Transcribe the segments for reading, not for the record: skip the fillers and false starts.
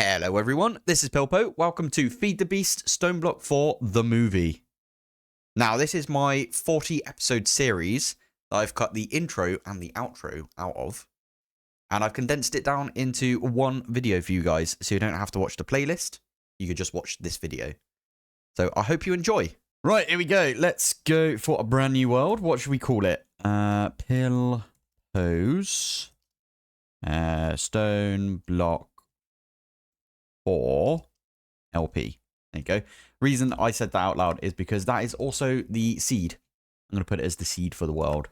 Hello everyone, this is Pilpoh. Welcome to Feed the Beast Stoneblock for the movie. Now this is my 40 episode series that I've cut the intro and the outro out of. And I've condensed it down into one video for you guys, so you don't have to watch the playlist. You could just watch this video. So I hope you enjoy. Right, here we go. Let's go for a brand new world. What should we call it? Pilpoh's Stoneblock 4 LP. There you go. Reason I said that out loud is because that is also the seed. I'm going to put it as the seed for the world.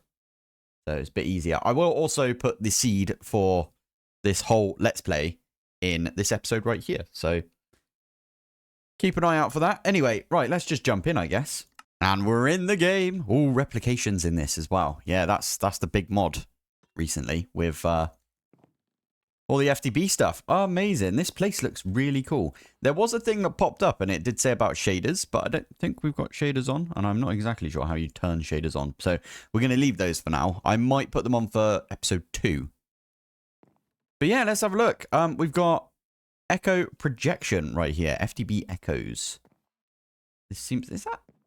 So it's a bit easier. I will also put the seed for this whole Let's Play in this episode right here. So keep an eye out for that. Anyway, right, let's just jump in, I guess. And we're in the game. All replications in this as well. Yeah, that's the big mod recently with all the FTB stuff. Oh, amazing. This place looks really cool. There was a thing that popped up and it did say about shaders, but I don't think we've got shaders on. And I'm not exactly sure how you turn shaders on. So we're going to leave those for now. I might put them on for episode 2. But yeah, let's have a look. We've got echo projection right here. FTB echoes. This seems...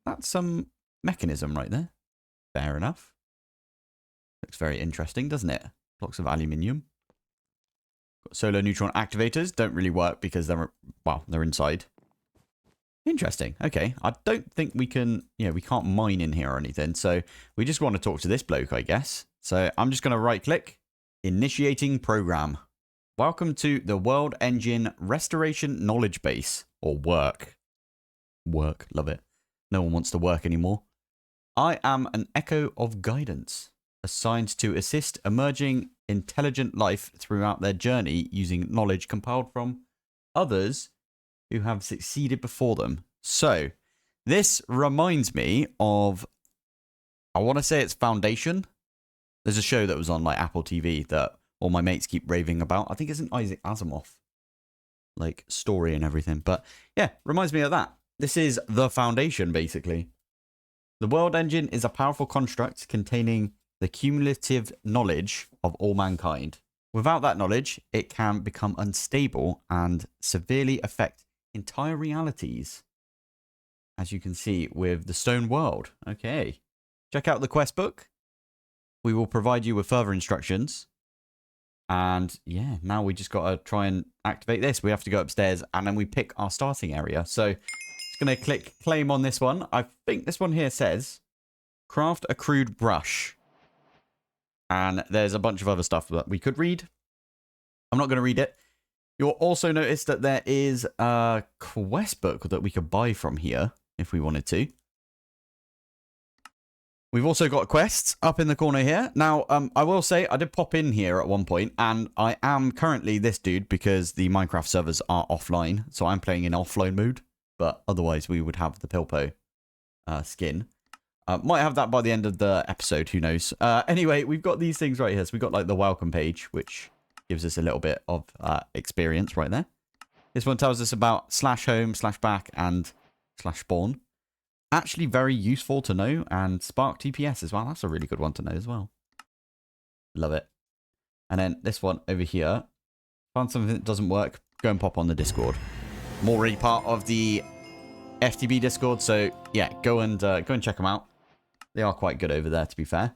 That's some mechanism right there. Fair enough. Looks very interesting, doesn't it? Blocks of aluminium. Solar neutron activators don't really work because they're inside. Interesting. Okay. I don't think we can, we can't mine in here or anything. So we just want to talk to this bloke, I guess. So I'm just going to right click, initiating program. Welcome to the World Engine Restoration Knowledge Base, or work. Work. Love it. No one wants to work anymore. I am an echo of guidance, assigned to assist emerging intelligent life throughout their journey using knowledge compiled from others who have succeeded before them. So, this reminds me of, I want to say it's Foundation. There's a show that was on like Apple TV that all my mates keep raving about. I think it's an Isaac Asimov like story and everything. But yeah, reminds me of that. This is the Foundation, basically. The world engine is a powerful construct containing the cumulative knowledge of all mankind. Without that knowledge, it can become unstable and severely affect entire realities. As you can see with the Stone World. Okay. Check out the quest book. We will provide you with further instructions. And yeah, now we just got to try and activate this. We have to go upstairs and then we pick our starting area. So just going to click claim on this one. I think this one here says craft a crude brush. And there's a bunch of other stuff that we could read. I'm not going to read it. You'll also notice that there is a quest book that we could buy from here if we wanted to. We've also got quests up in the corner here. Now, I will say I did pop in here at one point, and I am currently this dude because the Minecraft servers are offline. So I'm playing in offline mode, but otherwise we would have the Pilpoh skin. Might have that by the end of the episode, who knows. Anyway, we've got these things right here. So we've got like the welcome page, which gives us a little bit of experience right there. This one tells us about /home, /back, and /spawn. Actually very useful to know. And Spark TPS as well. That's a really good one to know as well. Love it. And then this one over here. Found something that doesn't work. Go and pop on the Discord. I'm already part of the FTB Discord. So yeah, go and check them out. They are quite good over there, to be fair.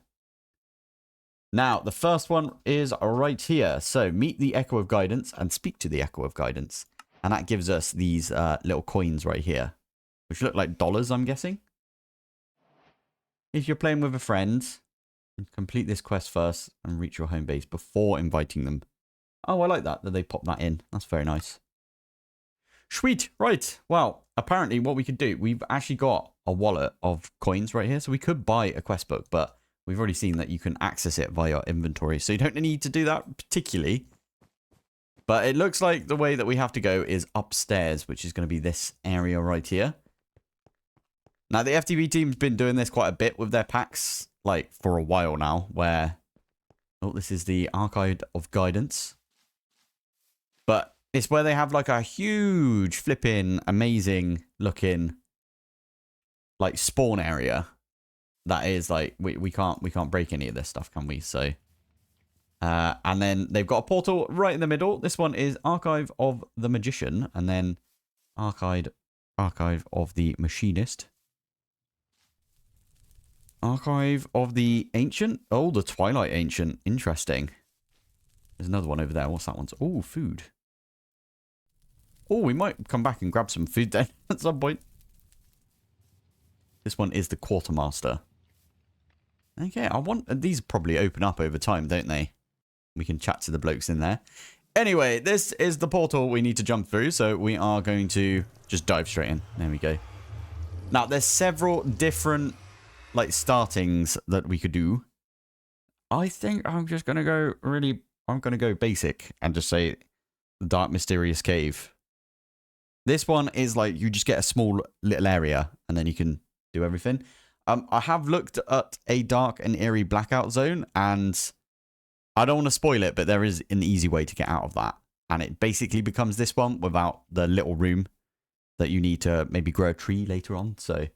Now, the first one is right here. So, meet the Echo of Guidance and speak to the Echo of Guidance. And that gives us these little coins right here, which look like dollars, I'm guessing. If you're playing with a friend, complete this quest first and reach your home base before inviting them. Oh, I like that they pop that in. That's very nice. Sweet. Right. Well, apparently what we could do, we've actually got a wallet of coins right here. So we could buy a quest book, but we've already seen that you can access it via inventory. So you don't need to do that particularly. But it looks like the way that we have to go is upstairs, which is going to be this area right here. Now, the FTB team's been doing this quite a bit with their packs, like for a while now, where, oh, this is the Archive of Guidance. But it's where they have like a huge flipping amazing looking like spawn area. That is like we can't break any of this stuff, can we? So And then they've got a portal right in the middle. This one is Archive of the Magician, and then Archive of the Machinist. Archive of the Ancient. Oh, the Twilight Ancient. Interesting. There's another one over there. What's that one? Oh, food. Oh, we might come back and grab some food then at some point. This one is the Quartermaster. Okay, these probably open up over time, don't they? We can chat to the blokes in there. Anyway, this is the portal we need to jump through, so we are going to just dive straight in. There we go. Now, there's several different, like, startings that we could do. I think I'm just going to go I'm going to go basic and just say the Dark Mysterious Cave. This one is like, you just get a small little area and then you can do everything. I have looked at a dark and eerie blackout zone, and I don't want to spoil it, but there is an easy way to get out of that. And it basically becomes this one without the little room that you need to maybe grow a tree later on. So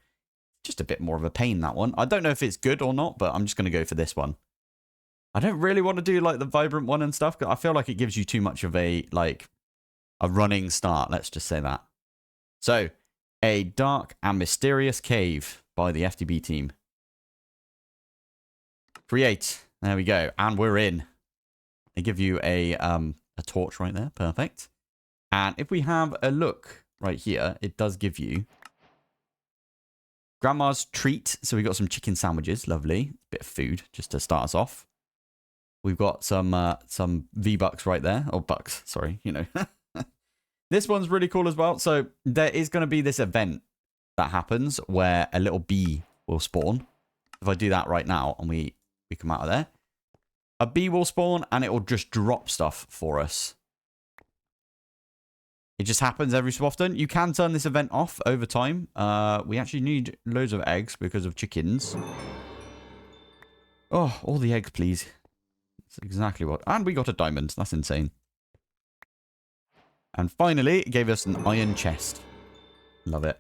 just a bit more of a pain, that one. I don't know if it's good or not, but I'm just going to go for this one. I don't really want to do like the vibrant one and stuff, because I feel like it gives you too much of a, like, a running start. Let's just say that. So, a dark and mysterious cave by the FTB team. Create. There we go. And we're in. They give you a torch right there. Perfect. And if we have a look right here, it does give you Grandma's treat. So we got some chicken sandwiches. Lovely. Bit of food just to start us off. We've got some V-Bucks right there. Or bucks, sorry. You know. This one's really cool as well. So there is going to be this event that happens where a little bee will spawn. If I do that right now and we come out of there, a bee will spawn and it will just drop stuff for us. It just happens every so often. You can turn this event off over time. We actually need loads of eggs because of chickens. Oh, all the eggs, please. That's exactly what. And we got a diamond. That's insane. And finally, it gave us an iron chest. Love it.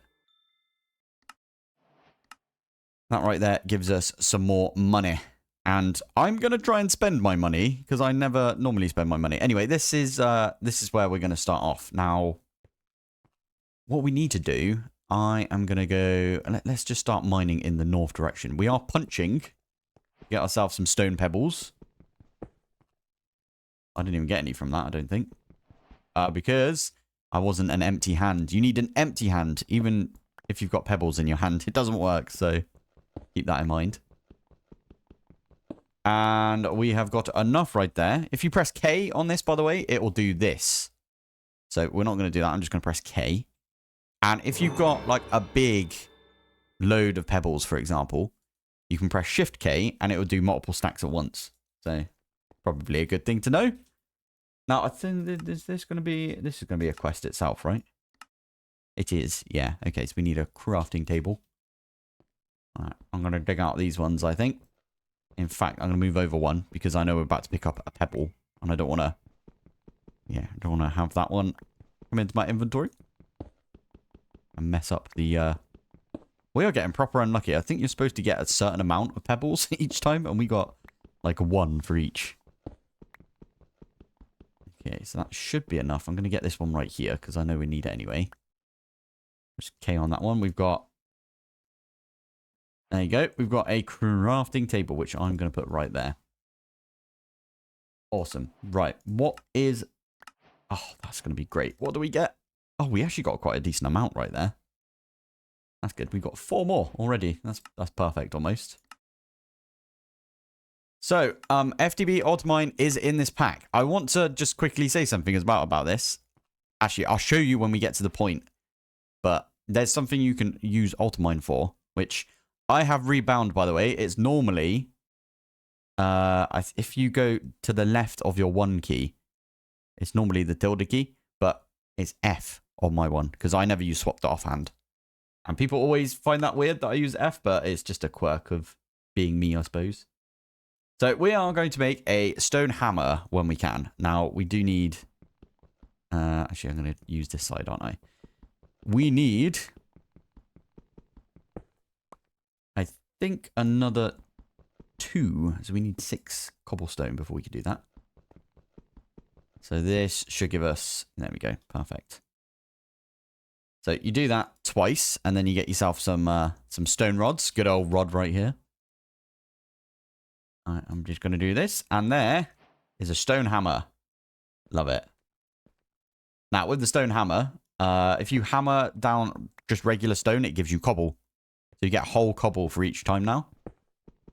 That right there gives us some more money. And I'm going to try and spend my money, because I never normally spend my money. Anyway, this is where we're going to start off. Now, what we need to do, I am going to go... Let's just start mining in the north direction. We are punching. Get ourselves some stone pebbles. I didn't even get any from that, I don't think. Because I wasn't an empty hand. You need an empty hand, even if you've got pebbles in your hand. It doesn't work, so keep that in mind. And we have got enough right there. If you press K on this, by the way, it will do this. So we're not going to do that. I'm just going to press K. And if you've got like a big load of pebbles, for example, you can press Shift K and it will do multiple stacks at once. So probably a good thing to know. Now, I think this is going to be a quest itself, right? It is, yeah. Okay, so we need a crafting table. All right, I'm going to dig out these ones, I think. In fact, I'm going to move over one because I know we're about to pick up a pebble. And I don't want to... Yeah, I don't want to have that one come into my inventory. And mess up the... We are getting proper unlucky. I think you're supposed to get a certain amount of pebbles each time. And we got like one for each. Okay, so that should be enough. I'm going to get this one right here because I know we need it anyway. Just K on that one. We've got... There you go. We've got a crafting table, which I'm going to put right there. Awesome. Right. What is... Oh, that's going to be great. What do we get? Oh, we actually got quite a decent amount right there. That's good. We got 4 more already. That's perfect almost. So, FTB Ultimine is in this pack. I want to just quickly say something as well about this. Actually, I'll show you when we get to the point. But there's something you can use Ultimine for, which I have rebound, by the way. It's normally, if you go to the left of your 1 key, it's normally the tilde key, but it's F on my one, because I never use swapped offhand. And people always find that weird that I use F, but it's just a quirk of being me, I suppose. So we are going to make a stone hammer when we can. Now, we do need... actually, I'm going to use this side, aren't I? We need... I think another 2. So we need 6 cobblestone before we can do that. So this should give us, there we go, perfect. So you do that twice, and then you get yourself some stone rods. Good old rod right here. All right, I'm just going to do this, and there is a stone hammer. Love it. Now, with the stone hammer, if you hammer down just regular stone, it gives you cobble. So you get a whole cobble for each time now.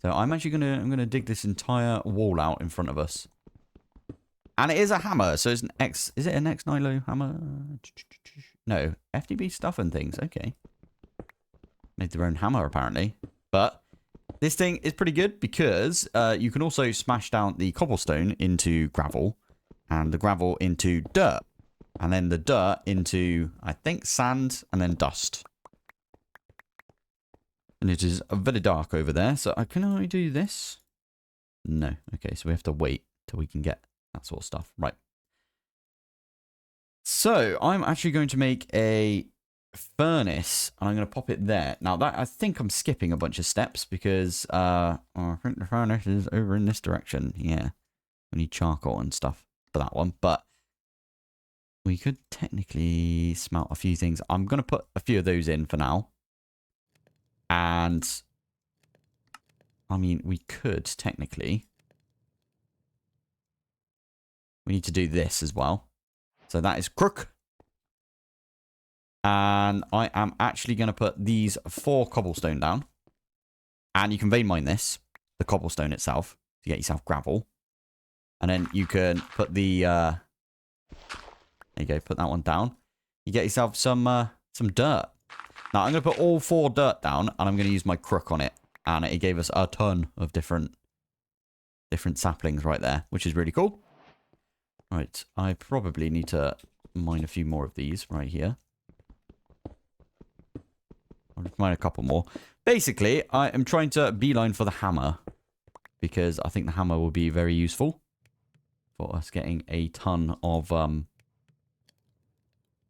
So I'm actually gonna dig this entire wall out in front of us. And it is a hammer, so it's an X. Is it an X Nilo hammer? No, FTB stuff and things. Okay, made their own hammer apparently. But this thing is pretty good because you can also smash down the cobblestone into gravel, and the gravel into dirt, and then the dirt into, I think, sand, and then dust. And it is very dark over there, so can I do this? No. Okay, so we have to wait till we can get that sort of stuff. Right. So I'm actually going to make a furnace, and I'm going to pop it there. Now, that I think I'm skipping a bunch of steps because I think the furnace is over in this direction. Yeah. We need charcoal and stuff for that one, but we could technically smelt a few things. I'm going to put a few of those in for now. And, I mean, we could technically. We need to do this as well. So that is crook. And I am actually going to put these 4 cobblestone down. And you can vein mine this, the cobblestone itself, to get yourself gravel. And then you can put the, there you go, put that one down. You get yourself some dirt. Now, I'm going to put all 4 dirt down, and I'm going to use my crook on it. And it gave us a ton of different saplings right there, which is really cool. Right, I probably need to mine a few more of these right here. I'll mine a couple more. Basically, I am trying to beeline for the hammer, because I think the hammer will be very useful for us getting a ton of,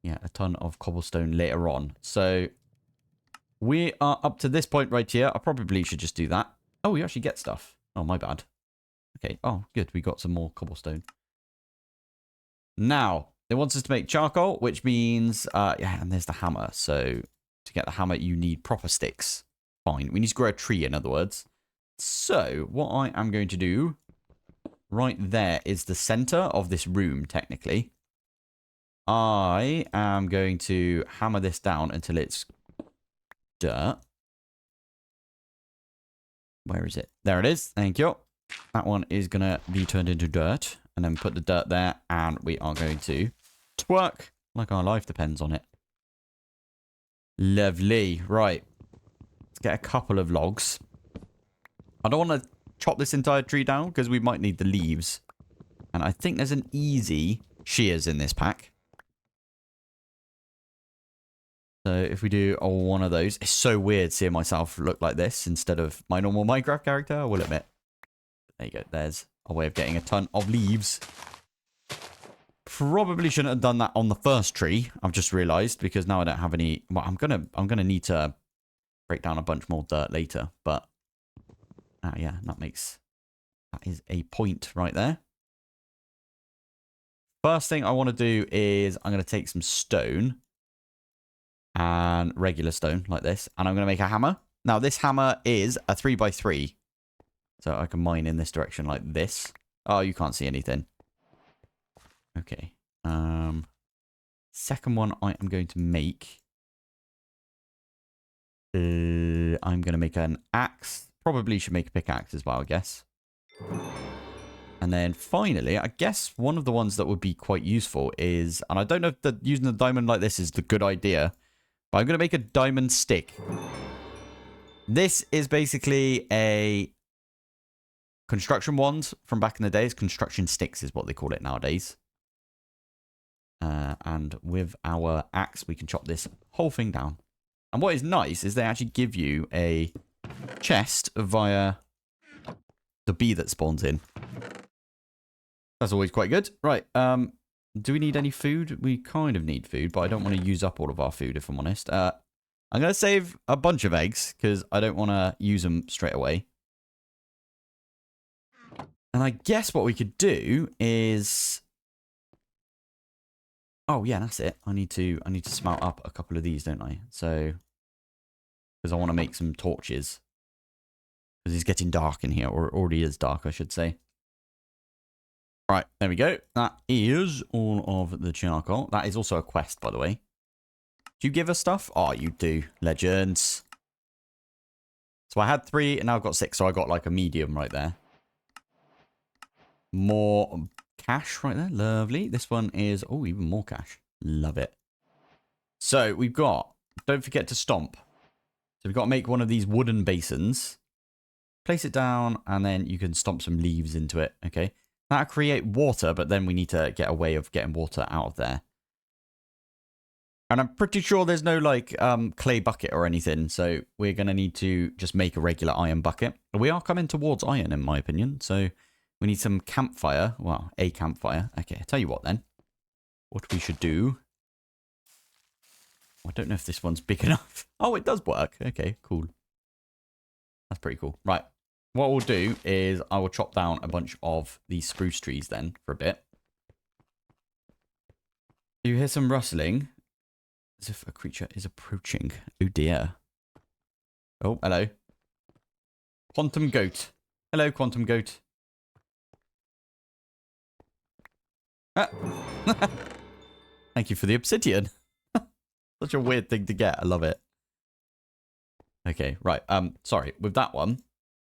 yeah, a ton of cobblestone later on. So we are up to this point right here. I probably should just do that. Oh, we actually get stuff. Oh, my bad. Okay. Oh, good. We got some more cobblestone. Now, it wants us to make charcoal, which means, yeah, and there's the hammer. So to get the hammer, you need proper sticks. Fine. We need to grow a tree, in other words. So what I am going to do right there is the center of this room, technically. I am going to hammer this down until it's dirt. Where is it? There it is. Thank you. That one is going to be turned into dirt. And then put the dirt there. And we are going to twerk like our life depends on it. Lovely. Right. Let's get a couple of logs. I don't want to chop this entire tree down because we might need the leaves. And I think there's an easy shears in this pack. So if we do one of those, it's so weird seeing myself look like this instead of my normal Minecraft character, I will admit. There you go. There's a way of getting a ton of leaves. Probably shouldn't have done that on the first tree. I've just realized because now I don't have any. Well, I'm gonna need to break down a bunch more dirt later. But yeah, that is a point right there. First thing I want to do is I'm gonna take some stone. And regular stone like this. And I'm going to make a hammer. Now, this hammer is a 3x3. So I can mine in this direction like this. Oh, you can't see anything. Okay. Second one I am going to make. I'm going to make an axe. Probably should make a pickaxe as well, I guess. And then finally, I guess one of the ones that would be quite useful is... And I don't know if using the diamond like this is the good idea. But I'm going to make a diamond stick. This is basically a construction wand from back in the days. Construction sticks is what they call it nowadays. And with our axe, we can chop this whole thing down. And what is nice is they actually give you a chest via the bee that spawns in. That's always quite good. Right, do we need any food? We kind of need food, but I don't want to use up all of our food, if I'm honest. I'm going to save a bunch of eggs, because I don't want to use them straight away. And I guess what we could do is Oh, yeah, that's it. I need to smelt up a couple of these, don't I? So, because I want to make some torches. Because it's getting dark in here, or it already is dark, I should say. Right, there we go. That is all of the charcoal. That is also a quest, by the way. Do you give us stuff? Oh, you do. Legends. So I had 3, and now I've got 6. So I got like a medium right there. More cash right there. Lovely. This one is, oh, even more cash. Love it. So we've got, don't forget to stomp. So we've got to make one of these wooden basins. Place it down, and then you can stomp some leaves into it. Okay. That'll create water, but then we need to get a way of getting water out of there. And I'm pretty sure there's no, like, clay bucket or anything. So we're going to need to just make a regular iron bucket. We are coming towards iron, in my opinion. So we need some campfire. Well, a campfire. Okay, I'll tell you what, then. What we should do. I don't know if this one's big enough. Oh, it does work. Okay, cool. That's pretty cool. Right. What we'll do is I will chop down a bunch of these spruce trees then for a bit. You hear some rustling. As if a creature is approaching. Oh dear. Oh, hello. Quantum goat. Hello, quantum goat. Ah. Thank you for the obsidian. Such a weird thing to get. I love it. Okay, right. Sorry. With that one,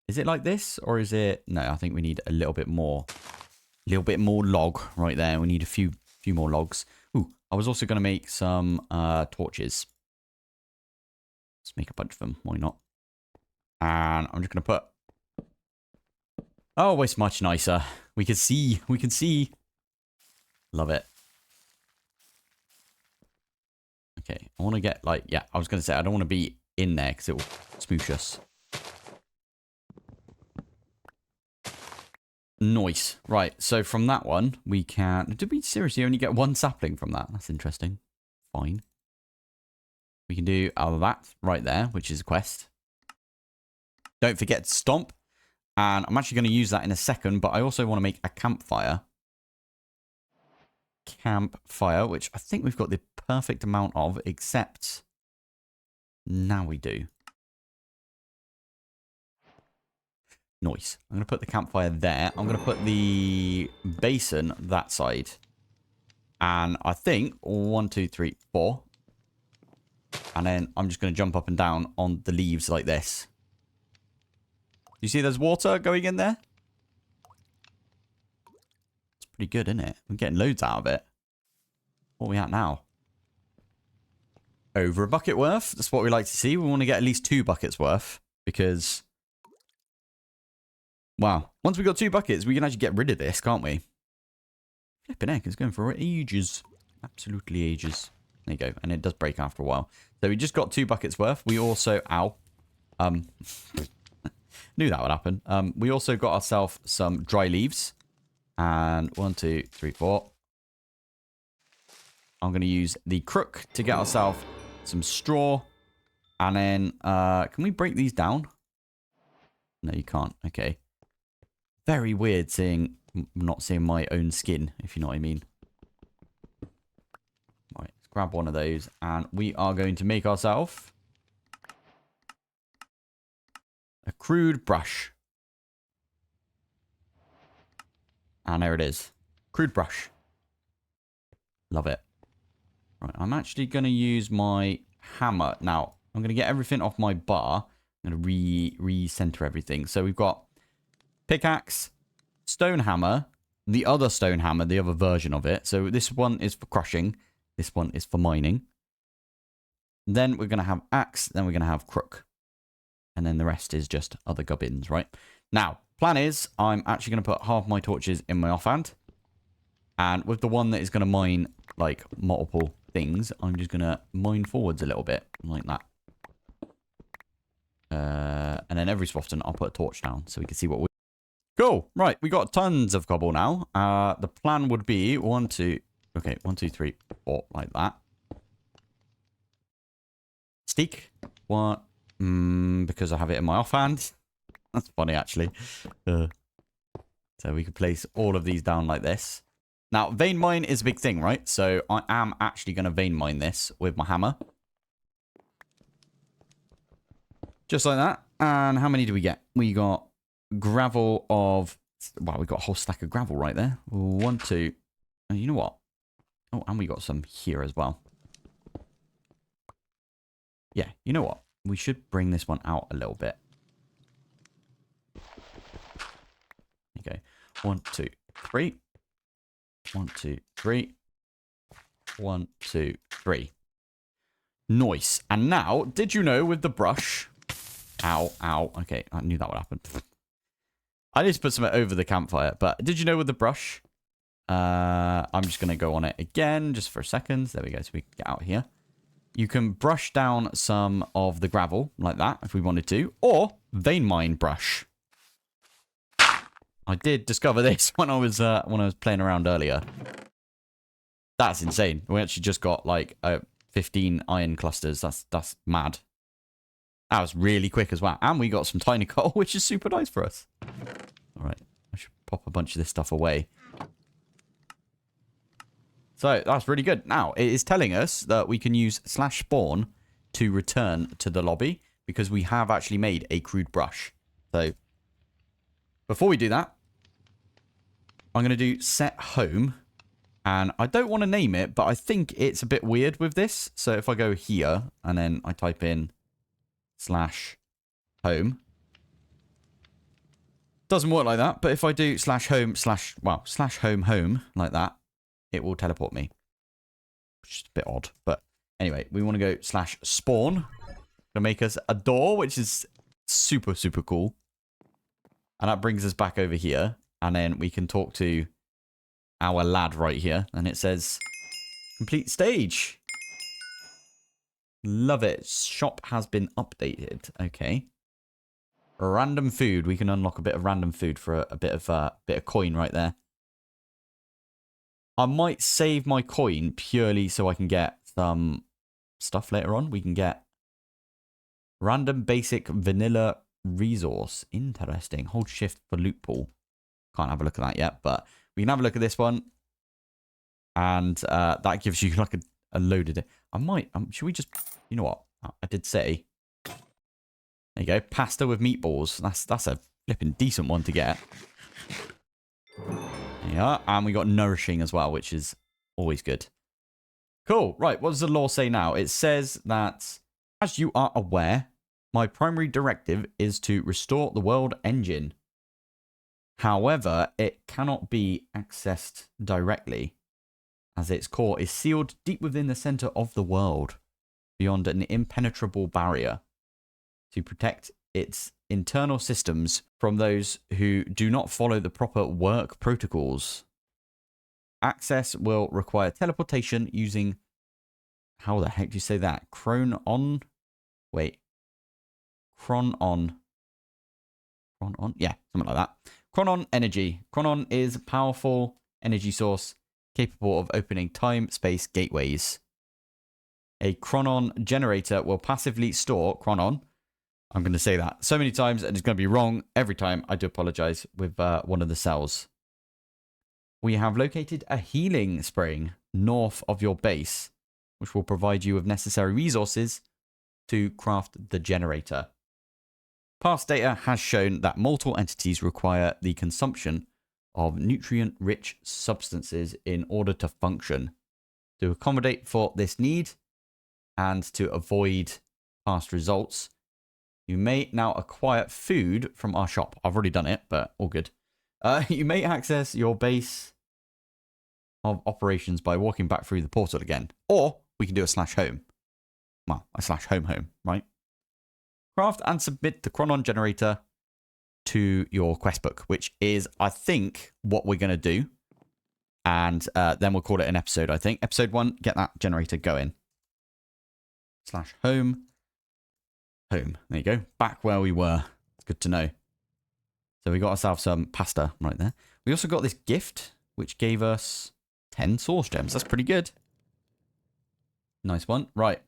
is it like this or is it? No, I think we need a little bit more. A little bit more log right there. We need a few more logs. Ooh, I was also going to make some torches. Let's make a bunch of them. Why not? And I'm just going to put. Oh, it's much nicer. We can see. We can see. Love it. Okay, I want to get like, yeah, I was going to say, I don't want to be in there because it will smoosh us. Nice. Right, so from that one, we can... Did we seriously only get 1 sapling from that? That's interesting. Fine. We can do that right there, which is a quest. Don't forget to stomp. And I'm actually going to use that in a second, but I also want to make a campfire. Campfire, which I think we've got the perfect amount of, except now we do. Nice. I'm going to put the campfire there. I'm going to put the basin that side. And I think 1, 2, 3, 4. And then I'm just going to jump up and down on the leaves like this. You see there's water going in there? It's pretty good, isn't it? We're getting loads out of it. What are we at now? Over a bucket worth. That's what we like to see. We want to get at least 2 buckets worth. Because... wow. Once we've got 2 buckets, we can actually get rid of this, can't we? Flipping heck, it's going for ages. Absolutely ages. There you go. And it does break after a while. So we just got 2 buckets worth. We also... ow. Knew that would happen. We also got ourselves some dry leaves. And 1, 2, 3, 4. I'm going to use the crook to get ourselves some straw. And then... can we break these down? No, you can't. Okay. Very weird seeing... not seeing my own skin, if you know what I mean. Right, let's grab one of those. And we are going to make ourselves... a crude brush. And there it is. Crude brush. Love it. Right, I'm actually going to use my hammer. Now, I'm going to get everything off my bar. I'm going to recenter everything. So we've got pickaxe, stone hammer, the other stone hammer, the other version of it. So this one is for crushing. This one is for mining. Then we're going to have axe. Then we're going to have crook. And then the rest is just other gubbins, right? Now, plan is I'm actually going to put half my torches in my offhand. And with the one that is going to mine, like, multiple things, I'm just going to mine forwards a little bit, like that. And then every so often, I'll put a torch down so we can see what we... Cool. Right, we got tons of cobble now. The plan would be 1, 2... Okay, 1, 2, 3, 4, like that. Stick. 1... because I have it in my offhand. That's funny, actually. So we could place all of these down like this. Now, vein mine is a big thing, right? So I am actually going to vein mine this with my hammer. Just like that. And how many do we get? We got gravel of... Wow, we got a whole stack of gravel right there. 1, 2. And you know what? Oh, and we got some here as well. Yeah, you know what? We should bring this one out a little bit. There you go. 1, 2, 3. 1, 2, 3. 1, 2, 3. Nice. And now, did you know with the brush... Ow, ow. Okay, I knew that would happen. I need to put something over the campfire, but did you know with the brush? I'm just going to go on it again, just for a second. There we go, so we can get out here. You can brush down some of the gravel, like that, if we wanted to. Or, vein mine brush. I did discover this when I was playing around earlier. That's insane. We actually just got, like, 15 iron clusters. That's mad. That was really quick as well. And we got some tiny coal, which is super nice for us. All right. I should pop a bunch of this stuff away. So, that's really good. Now, it is telling us that we can use /spawn to return to the lobby because we have actually made a crude brush. So, before we do that, I'm going to do set home. And I don't want to name it, but I think it's a bit weird with this. So, if I go here and then I type in /home. Doesn't work like that, but if I do /home home like that, it will teleport me. Which is a bit odd, but anyway, we want to go /spawn. Gonna make us a door, which is super, super cool. And that brings us back over here, and then we can talk to our lad right here, and it says complete stage. Love it. Shop has been updated. Okay. Random food. We can unlock a bit of random food for a bit of coin right there. I might save my coin purely so I can get some stuff later on. We can get random basic vanilla resource. Interesting. Hold shift for loot pool. Can't have a look at that yet, but we can have a look at this one. And that gives you like a load of it. I might, should we just, you know what? I did say. There you go. Pasta with meatballs. That's a flipping decent one to get. Yeah, and we got nourishing as well, which is always good. Cool. Right, what does the law say now? It says that, as you are aware, my primary directive is to restore the world engine. However, it cannot be accessed directly, as its core is sealed deep within the center of the world, beyond an impenetrable barrier, to protect its internal systems from those who do not follow the proper work protocols. Access will require teleportation using... How the heck do you say that? Chronon? Wait. Chronon. Chronon? Yeah, something like that. Chronon energy. Chronon is a powerful energy source capable of opening time-space gateways. A Chronon generator will passively store Chronon. I'm going to say that so many times, and it's going to be wrong every time. I do apologize with one of the cells. We have located a healing spring north of your base, which will provide you with necessary resources to craft the generator. Past data has shown that multiple entities require the consumption of nutrient-rich substances in order to function. To accommodate for this need and to avoid past results, you may now acquire food from our shop. I've already done it, but all good. You may access your base of operations by walking back through the portal again. Or we can do a /home. Well, a /home, right? Craft and submit the Chronon generator to your quest book, which is, I think, what we're going to do. And then we'll call it an episode, I think. Episode 1, get that generator going. /home. Home. There you go. Back where we were. It's good to know. So we got ourselves some pasta right there. We also got this gift, which gave us 10 source gems. That's pretty good. Nice one. Right.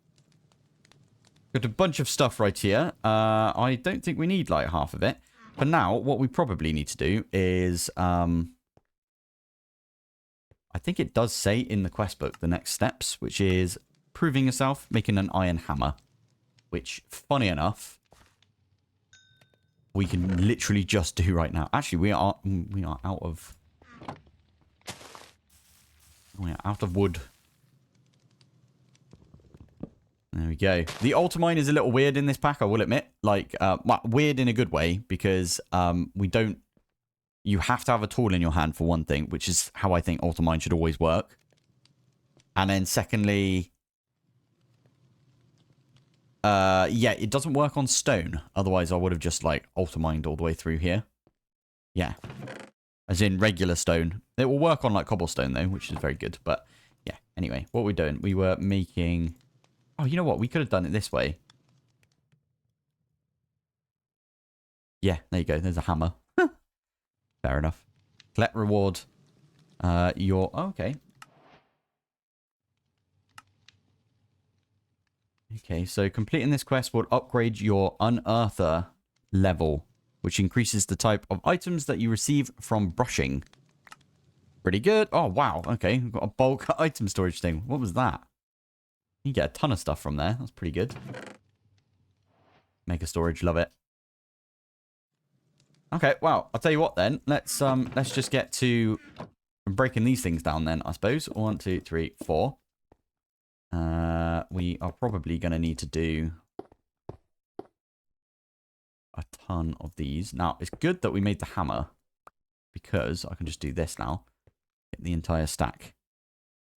Got a bunch of stuff right here. I don't think we need like half of it. For now, what we probably need to do is... I I think it does say in the quest book the next steps, which is proving yourself, making an iron hammer. Which, funny enough, we can literally just do right now. Actually, we are out of... We are out of wood. There we go. The ultimine is a little weird in this pack, I will admit. Like, well, weird in a good way, because we don't... You have to have a tool in your hand for one thing, which is how I think ultimine should always work. And then secondly... yeah, it doesn't work on stone. Otherwise, I would have just, like, ultimined all the way through here. Yeah. As in regular stone. It will work on, like, cobblestone, though, which is very good. But, yeah. Anyway, what we're doing, we were making... Oh, you know what? We could have done it this way. Yeah, there you go. There's a hammer. Fair enough. Collect reward. Your... Oh, okay. Okay, so completing this quest will upgrade your unearther level, which increases the type of items that you receive from brushing. Pretty good. Oh, wow. Okay, we've got a bulk item storage thing. What was that? You get a ton of stuff from there. That's pretty good. Mega storage, love it. Okay, well, I'll tell you what then. Let's just get to breaking these things down then, I suppose. 1, 2, 3, 4. We are probably going to need to do a ton of these. Now, it's good that we made the hammer, because I can just do this now. Get the entire stack.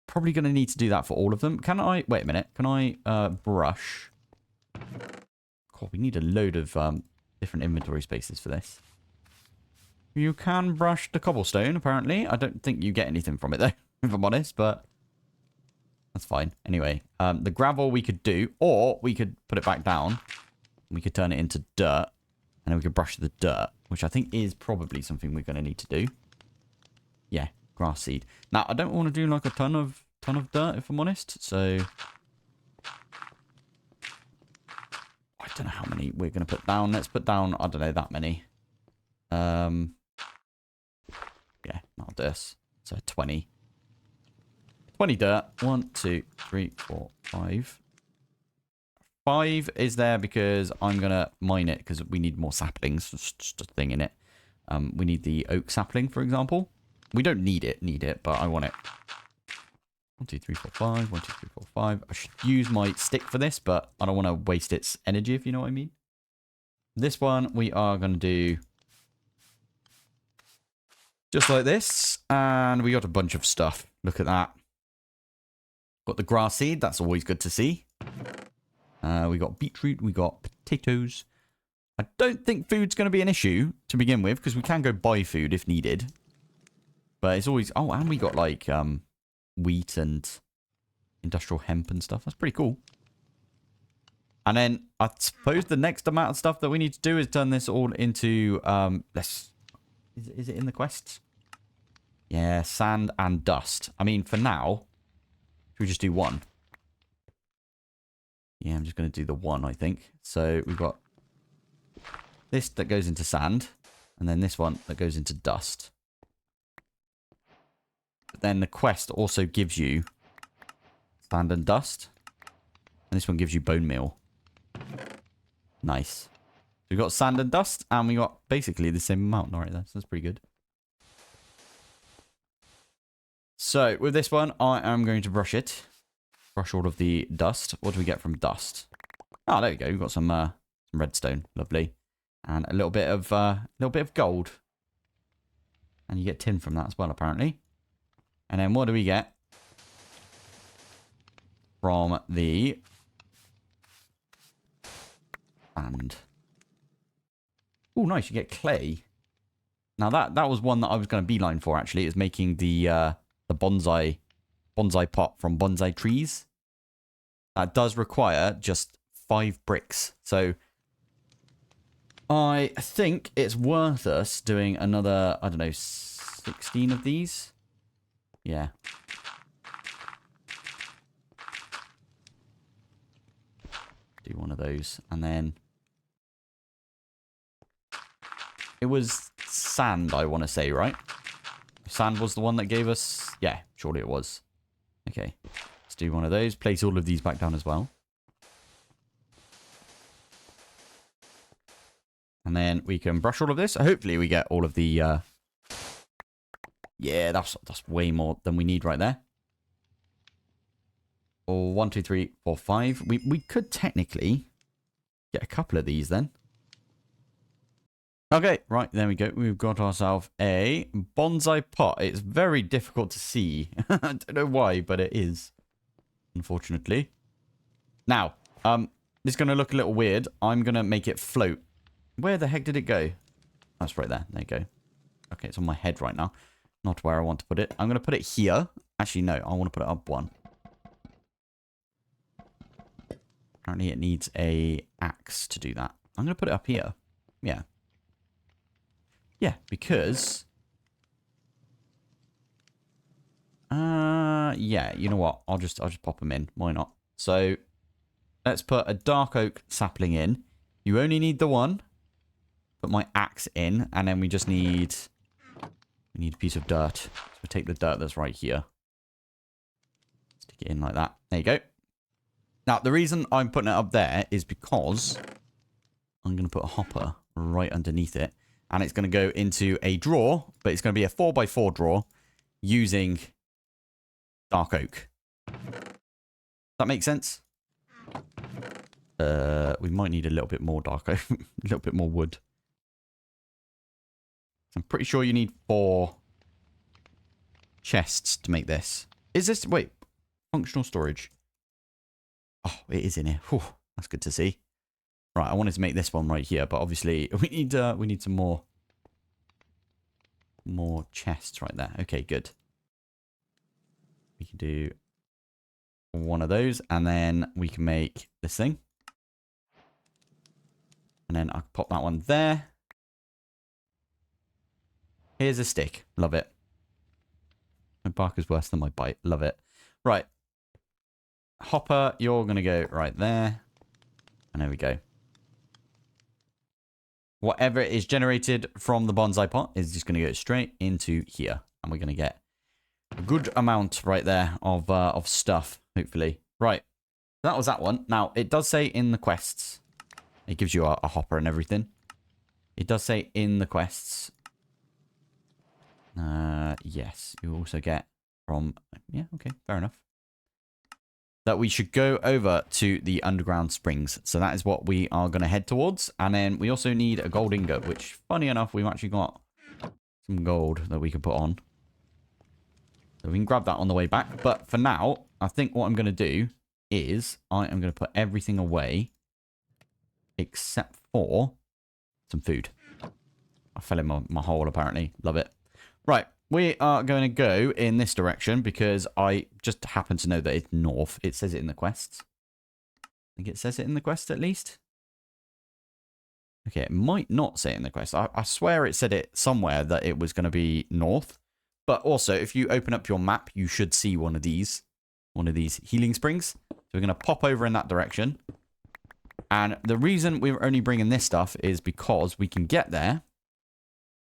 Probably going to need to do that for all of them. Can I... Wait a minute. Can I brush? God, we need a load of different inventory spaces for this. You can brush the cobblestone, apparently. I don't think you get anything from it, though, if I'm honest, but... That's fine. Anyway, the gravel we could do, or we could put it back down. We could turn it into dirt, and then we could brush the dirt, which I think is probably something we're going to need to do. Yeah, grass seed. Now, I don't want to do like a ton of dirt, if I'm honest. So, I don't know how many we're going to put down. Let's put down, I don't know, that many. Yeah, that'll do us. So 20. 20 dirt. 1, 2, 3, 4, 5. 5 is there because I'm going to mine it because we need more saplings. It's just a thing in it. We need the oak sapling, for example. We don't need it, but I want it. 1, 2, 3, 4, 5. 1, 2, 3, 4, 5. I should use my stick for this, but I don't want to waste its energy, if you know what I mean. This one, we are going to do just like this. And we got a bunch of stuff. Look at that. Got the grass seed. That's always good to see. We got beetroot. We got potatoes. I don't think food's going to be an issue to begin with, because we can go buy food if needed. But it's always... Oh, and we got like wheat and industrial hemp and stuff. That's pretty cool. And then I suppose the next amount of stuff that we need to do is turn this all into... Is it in the quests? Yeah, sand and dust. I mean, for now... Should we just do one? Yeah, I'm just going to do the one, I think. So we've got this that goes into sand. And then this one that goes into dust. But then the quest also gives you sand and dust. And this one gives you bone meal. Nice. So we've got sand and dust. And we got basically the same amount right there. So that's pretty good. So, with this one, I am going to brush it. Brush all of the dust. What do we get from dust? Oh, there we go. We've got some redstone. Lovely. And a little bit of gold. And you get tin from that as well, apparently. And then what do we get from the sand? Oh, nice. You get clay. Now, that was one that I was going to beeline for, actually. Is making the bonsai pot from bonsai trees. That does require just 5 bricks. So I think it's worth us doing another, I don't know, 16 of these. Yeah. Do one of those. And then it was sand, I want to say, right? Sand was the one that gave us... Yeah, surely it was. Okay. Let's do one of those. Place all of these back down as well. And then we can brush all of this. Hopefully we get all of the... Yeah, that's way more than we need right there. Or 1, 2, 3, 4, 5. We could technically get a couple of these then. Okay, right, there we go. We've got ourselves a bonsai pot. It's very difficult to see. I don't know why, but it is. Unfortunately. Now, it's going to look a little weird. I'm going to make it float. Where the heck did it go? That's right there. There you go. Okay, it's on my head right now. Not where I want to put it. I'm going to put it here. Actually, no. I want to put it up one. Apparently, it needs a axe to do that. I'm going to put it up here. Yeah. Yeah, because... yeah, you know what? I'll just pop them in. Why not? So, let's put a dark oak sapling in. You only need the one. Put my axe in, and then we just need... We need a piece of dirt. So we'll take the dirt that's right here. Stick it in like that. There you go. Now, the reason I'm putting it up there is because I'm going to put a hopper right underneath it. And it's going to go into a drawer, but it's going to be a 4x4 drawer using dark oak. Does that make sense? We might need a little bit more dark oak, a little bit more wood. I'm pretty sure you need 4 chests to make this. Is this... Wait. Functional storage. Oh, it is in here. Whew, that's good to see. Right, I wanted to make this one right here, but obviously we need some more chests right there. Okay, good. We can do one of those, and then we can make this thing. And then I'll pop that one there. Here's a stick. Love it. My bark is worse than my bite. Love it. Right. Hopper, you're going to go right there. And there we go. Whatever is generated from the bonsai pot is just going to go straight into here. And we're going to get a good amount right there of stuff, hopefully. Right. That was that one. Now, it does say in the quests. It gives you a hopper and everything. It does say in the quests. Yes. You also get from... Yeah, okay. Fair enough. That we should go over to the underground springs. So that is what we are going to head towards. And then we also need a gold ingot, which, funny enough, we've actually got some gold that we can put on. So we can grab that on the way back. But for now, I think what I'm going to do is I am going to put everything away except for some food. I fell in my hole, apparently. Love it. Right. We are going to go in this direction because I just happen to know that it's north. It says it in the quests. I think it says it in the quest at least. Okay, it might not say it in the quest. I swear it said it somewhere that it was going to be north. But also, if you open up your map, you should see one of these healing springs. So we're going to pop over in that direction. And the reason we're only bringing this stuff is because we can get there.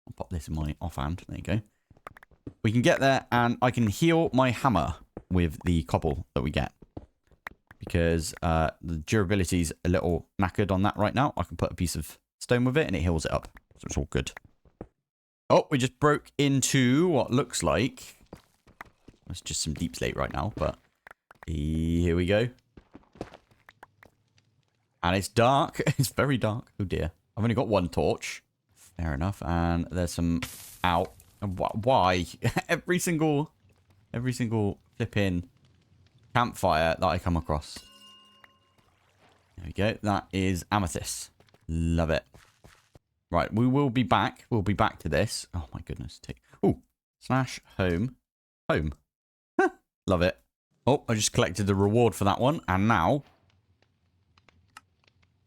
I'll pop this in my offhand. There you go. We can get there and I can heal my hammer with the cobble that we get. Because the durability's a little knackered on that right now. I can put a piece of stone with it and it heals it up. So it's all good. Oh, we just broke into what looks like... It's just some deep slate right now, but... Here we go. And it's dark. It's very dark. Oh dear. I've only got one torch. Fair enough. And there's some out. Why? every single flipping campfire that I come across. There we go. That is amethyst. Love it. Right, we will be back. We'll be back to this. Oh my goodness. Oh, / home. Home. Love it. Oh, I just collected the reward for that one. And now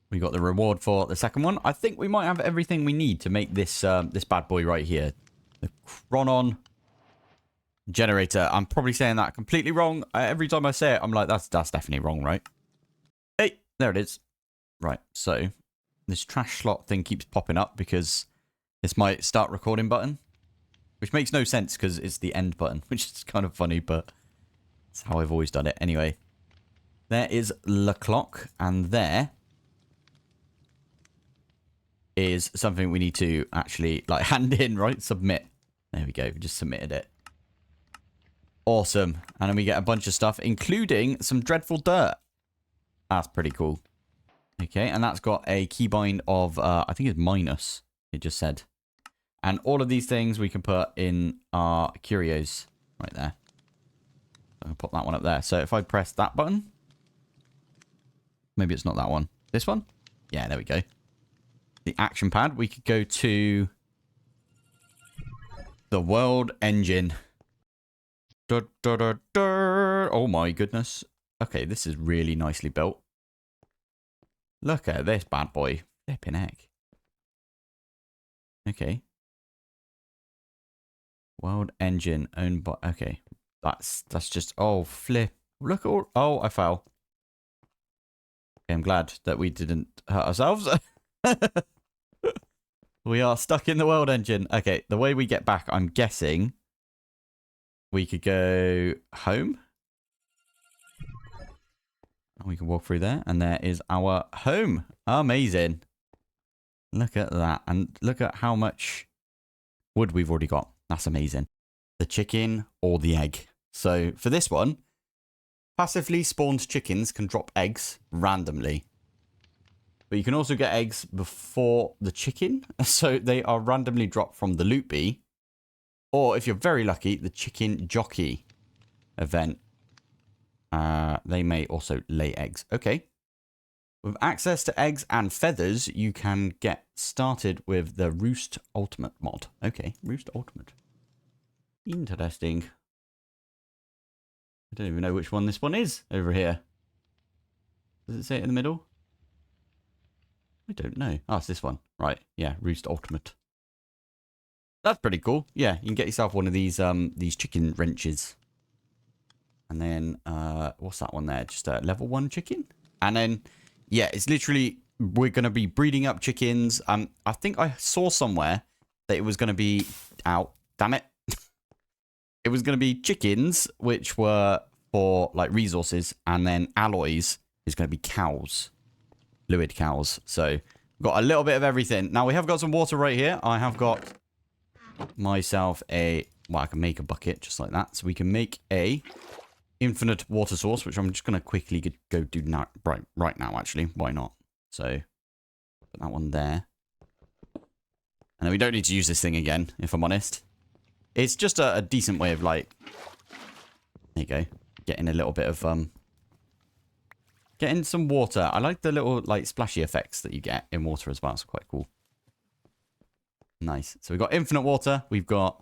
we got the reward for the second one. I think we might have everything we need to make this this bad boy right here. The Chronon generator. I'm probably saying that completely wrong. Every time I say it, I'm like, that's definitely wrong, right? Hey, there it is. Right, so this trash slot thing keeps popping up because it's my start recording button, which makes no sense because it's the end button, which is kind of funny, but it's how I've always done it. Anyway, there is the clock, and there is something we need to actually like hand in, right? Submit. There we go. We just submitted it. Awesome. And then we get a bunch of stuff, including some dreadful dirt. That's pretty cool. Okay, and that's got a keybind of, I think it's minus, it just said. And all of these things we can put in our curios right there. I'm going to put that one up there. So if I press that button, maybe it's not that one. This one? Yeah, there we go. The action pad, we could go to the world engine. Oh my goodness. Okay, this is really nicely built. Look at this bad boy. Flipping heck. Okay. World engine owned by... Okay. That's just... Oh, flip. Look at... Oh, I fell. Okay, I'm glad that we didn't hurt ourselves. We are stuck in the world engine. Okay, the way we get back, I'm guessing we could go home. And we can walk through there, and there is our home. Amazing. Look at that. And look at how much wood we've already got. That's amazing. The chicken or the egg. So for this one, passively spawned chickens can drop eggs randomly. But you can also get eggs before the chicken. So they are randomly dropped from the loot bee. Or if you're very lucky, the chicken jockey event. They may also lay eggs. Okay. With access to eggs and feathers, you can get started with the Roost Ultimate mod. Okay, Roost Ultimate. Interesting. I don't even know which one this one is over here. Does it say it in the middle? I don't know. Oh, it's this one. Right. Yeah, Roost Ultimate. That's pretty cool. Yeah, you can get yourself one of these chicken wrenches. And then, what's that one there? Just a level 1 chicken? And then, yeah, it's literally, we're going to be breeding up chickens. I think I saw somewhere that it was going to be, ow, damn it. It was going to be chickens, which were for, like, resources. And then alloys is going to be cows. Fluid cows. So, we've got a little bit of everything. Now, we have got some water right here. I have got myself a, well, I can make a bucket just like that. So, we can make a infinite water source, which I'm just going to quickly go do now, right now, actually. Why not? So, put that one there. And then we don't need to use this thing again, if I'm honest. It's just a decent way of, like, there you go, getting a little bit of, getting some water. I like the little, like, splashy effects that you get in water as well. It's quite cool. Nice. So we've got infinite water. We've got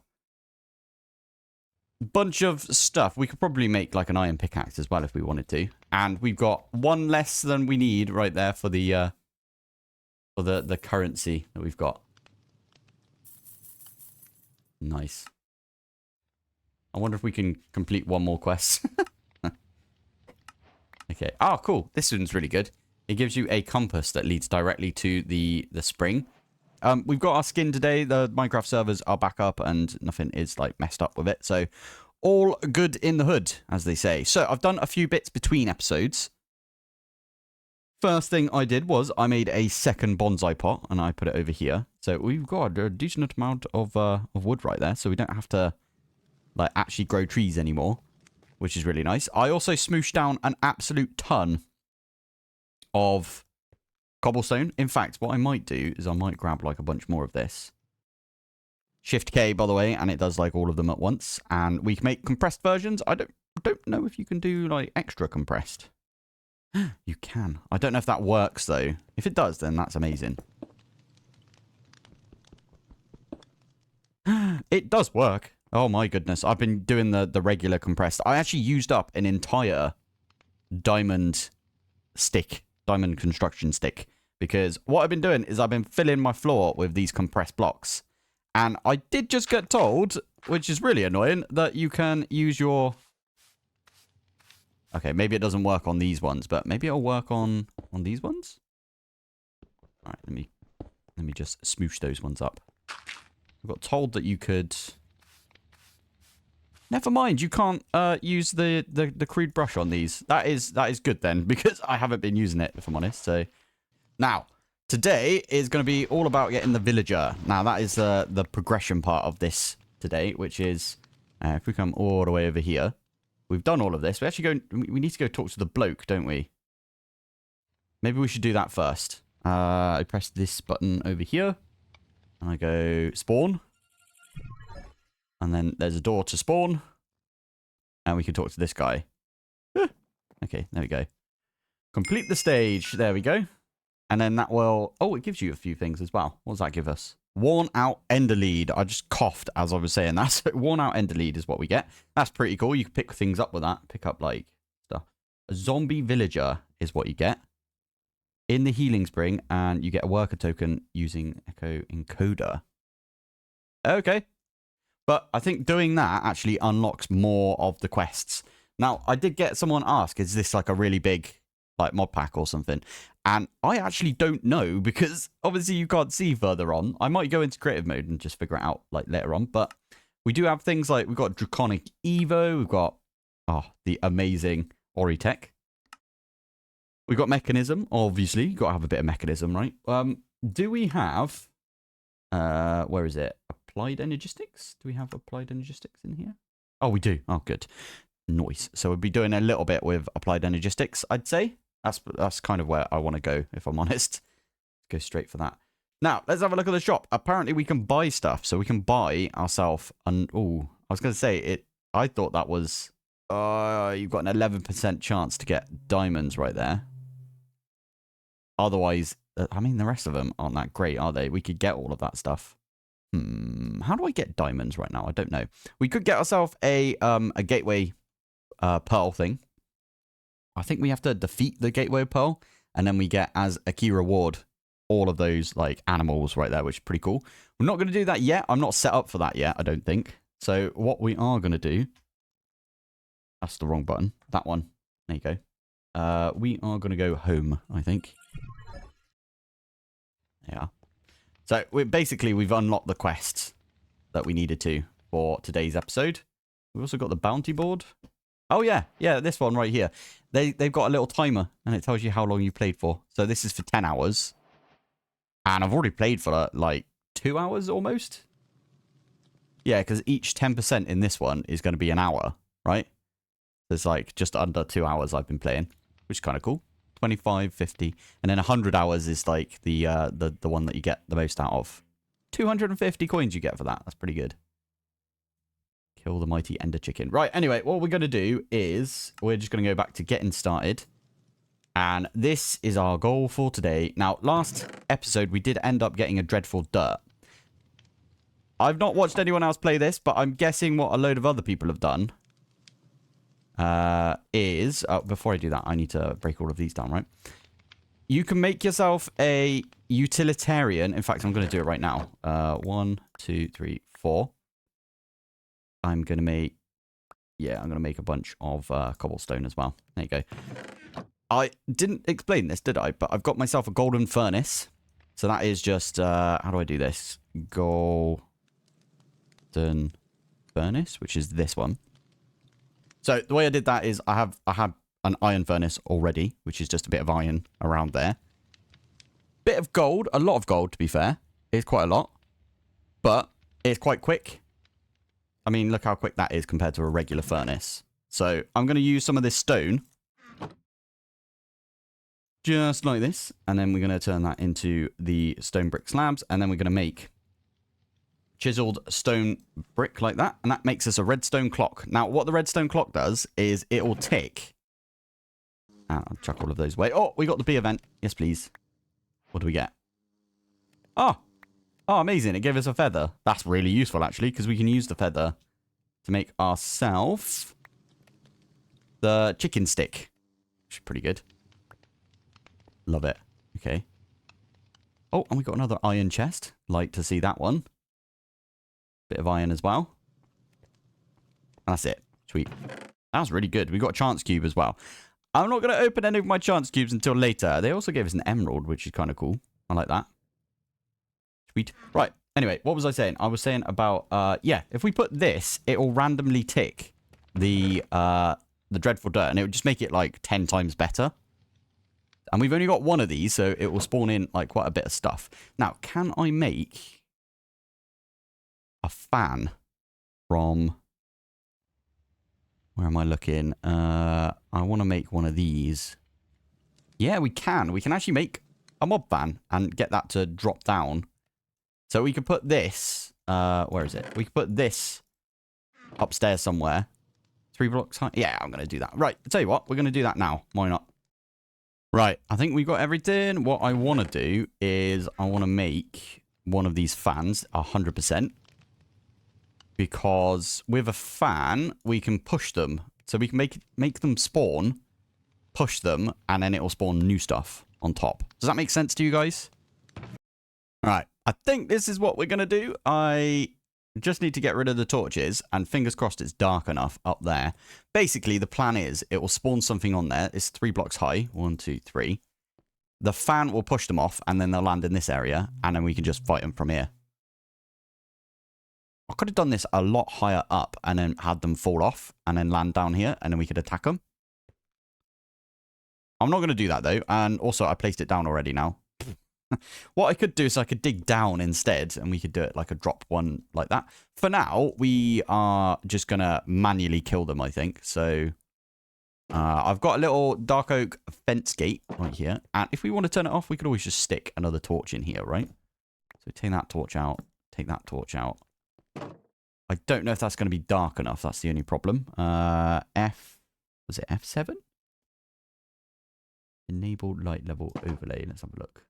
bunch of stuff. We could probably make like an iron pickaxe as well if we wanted to. And we've got one less than we need right there for the currency that we've got. Nice. I wonder if we can complete one more quest. Okay. Oh, cool. This one's really good. It gives you a compass that leads directly to the spring. We've got our skin today. The Minecraft servers are back up and nothing is like messed up with it. So all good in the hood, as they say. So I've done a few bits between episodes. First thing I did was I made a second bonsai pot and I put it over here. So we've got a decent amount of wood right there. So we don't have to like actually grow trees anymore, which is really nice. I also smooshed down an absolute ton of cobblestone. In fact, what I might do is I might grab like a bunch more of this. Shift K, by the way, and it does like all of them at once. And we can make compressed versions. I don't know if you can do like extra compressed. You can. I don't know if that works though. If it does, then that's amazing. It does work. Oh my goodness. I've been doing the regular compressed. I actually used up an entire diamond construction stick. Because what I've been doing is I've been filling my floor with these compressed blocks. And I did just get told, which is really annoying, that you can use your... Okay, maybe it doesn't work on these ones, but maybe it'll work on these ones? Alright, let me just smoosh those ones up. I got told that you could never mind. You can't use the crude brush on these. That is good then, because I haven't been using it, if I'm honest. So now, today is going to be all about getting the villager. Now, that is the progression part of this today, which is if we come all the way over here. We've done all of this. We actually we need to go talk to the bloke, don't we? Maybe we should do that first. I press this button over here. And I go spawn. And then there's a door to spawn. And we can talk to this guy. Okay, there we go. Complete the stage. There we go. And then that will... Oh, it gives you a few things as well. What does that give us? Worn out ender lead. I just coughed as I was saying that. So worn out ender lead is what we get. That's pretty cool. You can pick things up with that. Pick up, like, stuff. A zombie villager is what you get in the healing spring, and you get a worker token using Echo Encoder. Okay. But I think doing that actually unlocks more of the quests. Now, I did get someone ask, is this like a really big like mod pack or something? And I actually don't know, because obviously you can't see further on. I might go into creative mode and just figure it out like later on. But we do have things like we've got Draconic Evo. We've got the amazing Oritech. We've got mechanism, obviously. You've got to have a bit of mechanism, right? Do we have... where is it? Applied Energistics? Do we have Applied Energistics in here? Oh, we do. Oh, good. Nice. So we'll be doing a little bit with Applied Energistics, I'd say. That's kind of where I want to go, if I'm honest. Let's go straight for that. Now, let's have a look at the shop. Apparently, we can buy stuff. So we can buy ourselves... Oh, I was going to say, I thought that was... you've got an 11% chance to get diamonds right there. Otherwise, I mean, the rest of them aren't that great, are they? We could get all of that stuff. How do I get diamonds right now? I don't know. We could get ourselves a gateway pearl thing. I think we have to defeat the gateway pearl, and then we get as a key reward all of those like animals right there, which is pretty cool. We're not going to do that yet. I'm not set up for that yet, I don't think. So what we are going to do... That's the wrong button. That one. There you go. We are going to go home, I think. Yeah. So we've unlocked the quests that we needed to for today's episode. We've also got the bounty board. Oh yeah, this one right here. They've got a little timer, and it tells you how long you played for. So this is for 10 hours, and I've already played for like 2 hours almost. Yeah, because each 10% in this one is going to be an hour, right? There's like just under 2 hours I've been playing, which is kind of cool. 25, 50, and then 100 hours is like the one that you get the most out of. 250 coins you get for that. That's pretty good. Kill the mighty ender chicken. Right, anyway, what we're going to do is we're just going to go back to getting started. And this is our goal for today. Now, last episode, we did end up getting a dreadful dirt. I've not watched anyone else play this, but I'm guessing what a load of other people have done is... before I do that, I need to break all of these down, right? You can make yourself a utilitarian. In fact, I'm going to do it right now. 1, 2, 3, 4. I'm going to make... Yeah, I'm going to make a bunch of cobblestone as well. There you go. I didn't explain this, did I? But I've got myself a golden furnace. So that is just... how do I do this? Golden furnace, which is this one. So the way I did that is I have an iron furnace already, which is just a bit of iron around there. Bit of gold, a lot of gold to be fair. It's quite a lot, but it's quite quick. I mean, look how quick that is compared to a regular furnace. So I'm going to use some of this stone, just like this, and then we're going to turn that into the stone brick slabs, and then we're going to make chiseled stone brick like that, and that makes us a redstone clock. Now, what the redstone clock does is it will tick. I'll chuck all of those away. Oh, we got the bee event. Yes, please. What do we get? Oh, amazing. It gave us a feather. That's really useful, actually, because we can use the feather to make ourselves the chicken stick, which is pretty good. Love it. Okay. Oh, and we got another iron chest. Like to see that one. Bit of iron as well. And that's it. Sweet. That was really good. We got a chance cube as well. I'm not going to open any of my chance cubes until later. They also gave us an emerald, which is kind of cool. I like that. Sweet. Right. Anyway, what was I saying? I was saying about, yeah, if we put this, it will randomly tick the dreadful dirt, and it would just make it like 10 times better. And we've only got one of these, so it will spawn in like quite a bit of stuff. Now, can I make a fan from... Where am I looking? I want to make one of these. Yeah, we can. We can actually make a mob fan and get that to drop down. So we could put this... where is it? We could put this upstairs somewhere. 3 blocks high. Yeah, I'm going to do that. Right, I'll tell you what. We're going to do that now. Why not? Right, I think we got everything. What I want to do is I want to make one of these fans 100%. Because with a fan, we can push them. So we can make them spawn, push them, and then it will spawn new stuff on top. Does that make sense to you guys? Right, I think this is what we're going to do. I just need to get rid of the torches, and fingers crossed it's dark enough up there. Basically, the plan is it will spawn something on there. It's 3 blocks high. 1, 2, 3. The fan will push them off, and then they'll land in this area, and then we can just fight them from here. I could have done this a lot higher up, and then had them fall off, and then land down here, and then we could attack them. I'm not going to do that, though, and also I placed it down already now. What I could do is I could dig down instead, and we could do it like a drop one like that. For now, we are just going to manually kill them, I think. So I've got a little dark oak fence gate right here. And if we want to turn it off, we could always just stick another torch in here, right? So take that torch out. Take that torch out. I don't know if that's going to be dark enough. That's the only problem. Was it F7? Enable light level overlay. Let's have a look.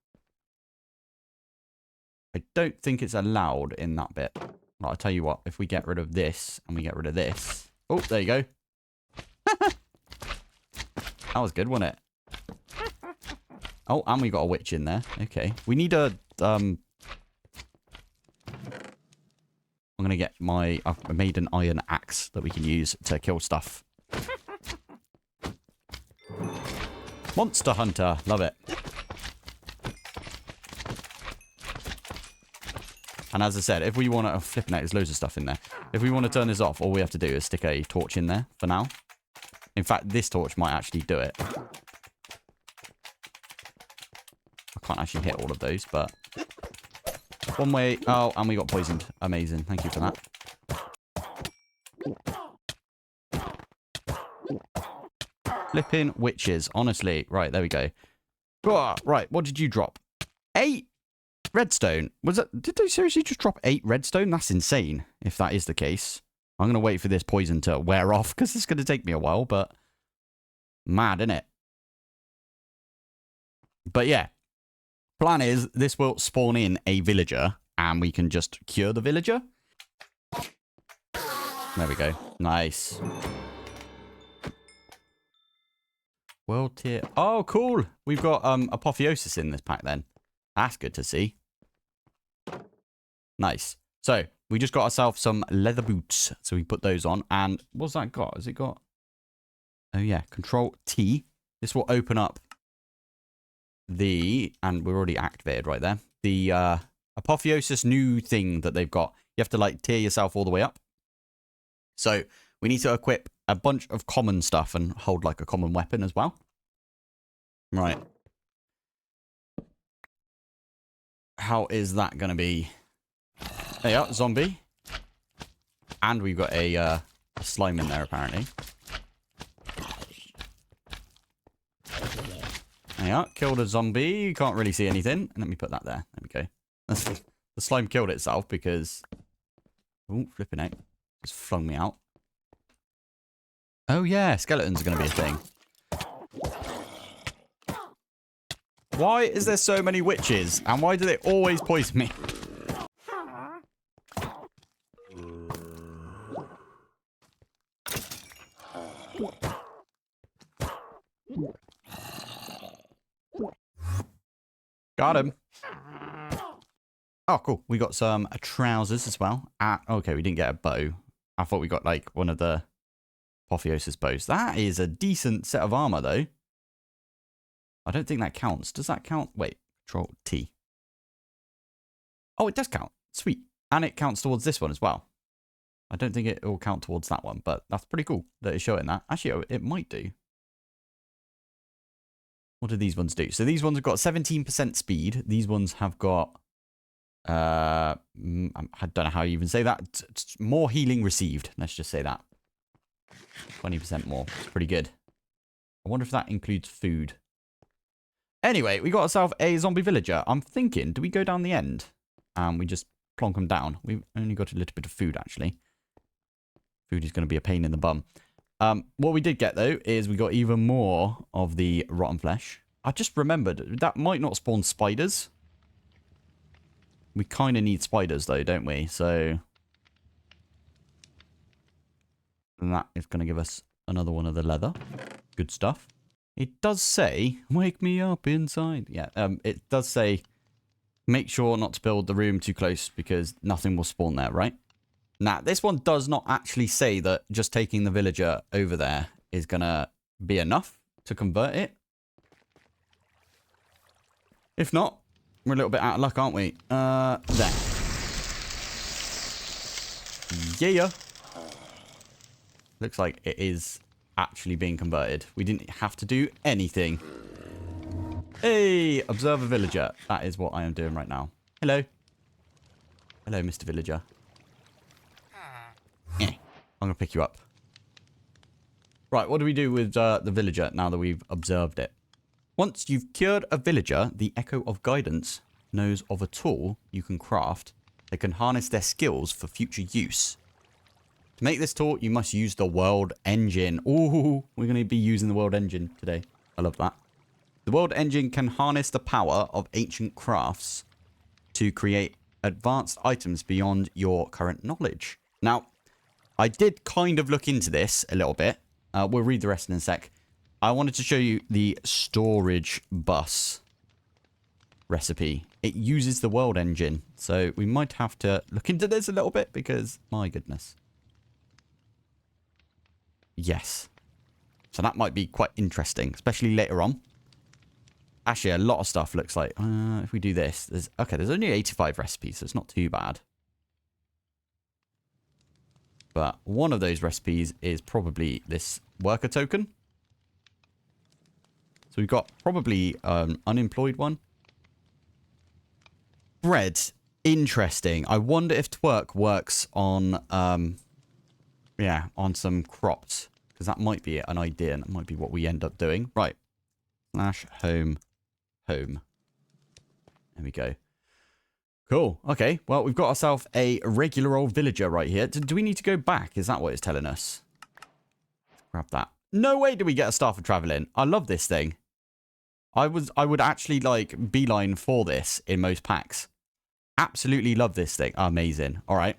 I don't think it's allowed in that bit. But I'll tell you what, if we get rid of this and we get rid of this. Oh, there you go. That was good, wasn't it? Oh, and we got a witch in there. Okay. We need a... I'm going to get my... I've made an iron axe that we can use to kill stuff. Monster Hunter. Love it. And as I said, if we want to... Oh, flipping out, there's loads of stuff in there. If we want to turn this off, all we have to do is stick a torch in there for now. In fact, this torch might actually do it. I can't actually hit all of those, but... One way... Oh, and we got poisoned. Amazing. Thank you for that. Flipping witches. Honestly. Right, there we go. Oh, right, what did you drop? 8 redstone. Did they seriously just drop 8 redstone? That's insane, if that is the case. I'm going to wait for this poison to wear off, because it's going to take me a while, but... Mad, isn't it? But yeah. Plan is, this will spawn in a villager, and we can just cure the villager. There we go. Nice. World tier. Oh, cool. We've got apotheosis in this pack then. That's good to see. Nice. So, we just got ourselves some leather boots. So we put those on. And what's that got? Has it got... Oh, yeah. Control T. This will open up the... And we're already activated right there. The apotheosis new thing that they've got. You have to, like, tier yourself all the way up. So, we need to equip a bunch of common stuff and hold, like, a common weapon as well. Right. How is that going to be? There you are, zombie. And we've got a slime in there, apparently. There you are, killed a zombie. You can't really see anything. Let me put that there. There we go. The slime killed itself because... Oh, flipping out. Just flung me out. Oh, yeah, skeletons are going to be a thing. Why is there so many witches? And why do they always poison me? Got him. Oh, cool. We got some trousers as well. Okay, we didn't get a bow. I thought we got, like, one of the apotheosis bows. That is a decent set of armor, though. I don't think that counts. Does that count? Wait, Control T. Oh, it does count. Sweet. And it counts towards this one as well. I don't think it will count towards that one, but that's pretty cool that it's showing that. Actually, it might do. What do these ones do? So these ones have got 17% speed. These ones have got, I don't know how you even say that. More healing received. Let's just say that. 20% more. It's pretty good. I wonder if that includes food. Anyway, we got ourselves a zombie villager. I'm thinking, do we go down the end? And we just plonk them down. We've only got a little bit of food, actually. Food is going to be a pain in the bum. What we did get, though, is we got even more of the rotten flesh. I just remembered, that might not spawn spiders. We kind of need spiders, though, don't we? So that is going to give us another one of the leather. Good stuff. It does say, wake me up inside. Yeah, it does say, make sure not to build the room too close because nothing will spawn there, right? Now, this one does not actually say that just taking the villager over there is going to be enough to convert it. If not, we're a little bit out of luck, aren't we? There. Yeah. Looks like it is actually being converted. We didn't have to do anything. Hey, observe a villager. That is what I am doing right now. Hello. Hello, Mr. Villager. I'm going to pick you up. Right, what do we do with the villager now that we've observed it? Once you've cured a villager, the Echo of Guidance knows of a tool you can craft that can harness their skills for future use. To make this tool, you must use the World Engine. Ooh, we're going to be using the World Engine today. I love that. The World Engine can harness the power of ancient crafts to create advanced items beyond your current knowledge. Now, I did kind of look into this a little bit. We'll read the rest in a sec. I wanted to show you the storage bus recipe. It uses the World Engine, so we might have to look into this a little bit because, my goodness. Yes. So that might be quite interesting, especially later on. Actually, a lot of stuff looks like, if we do this, there's only 85 recipes, so it's not too bad. But one of those recipes is probably this worker token. So we've got probably unemployed one. Bread. Interesting. I wonder if twerk works on, on some crops. Because that might be an idea, and that might be what we end up doing. Right. / home. There we go. Cool. Okay. Well, we've got ourselves a regular old villager right here. Do we need to go back? Is that what it's telling us? Let's grab that. No way do we get a star for traveling. I love this thing. I would actually like beeline for this in most packs. Absolutely love this thing. Amazing. All right.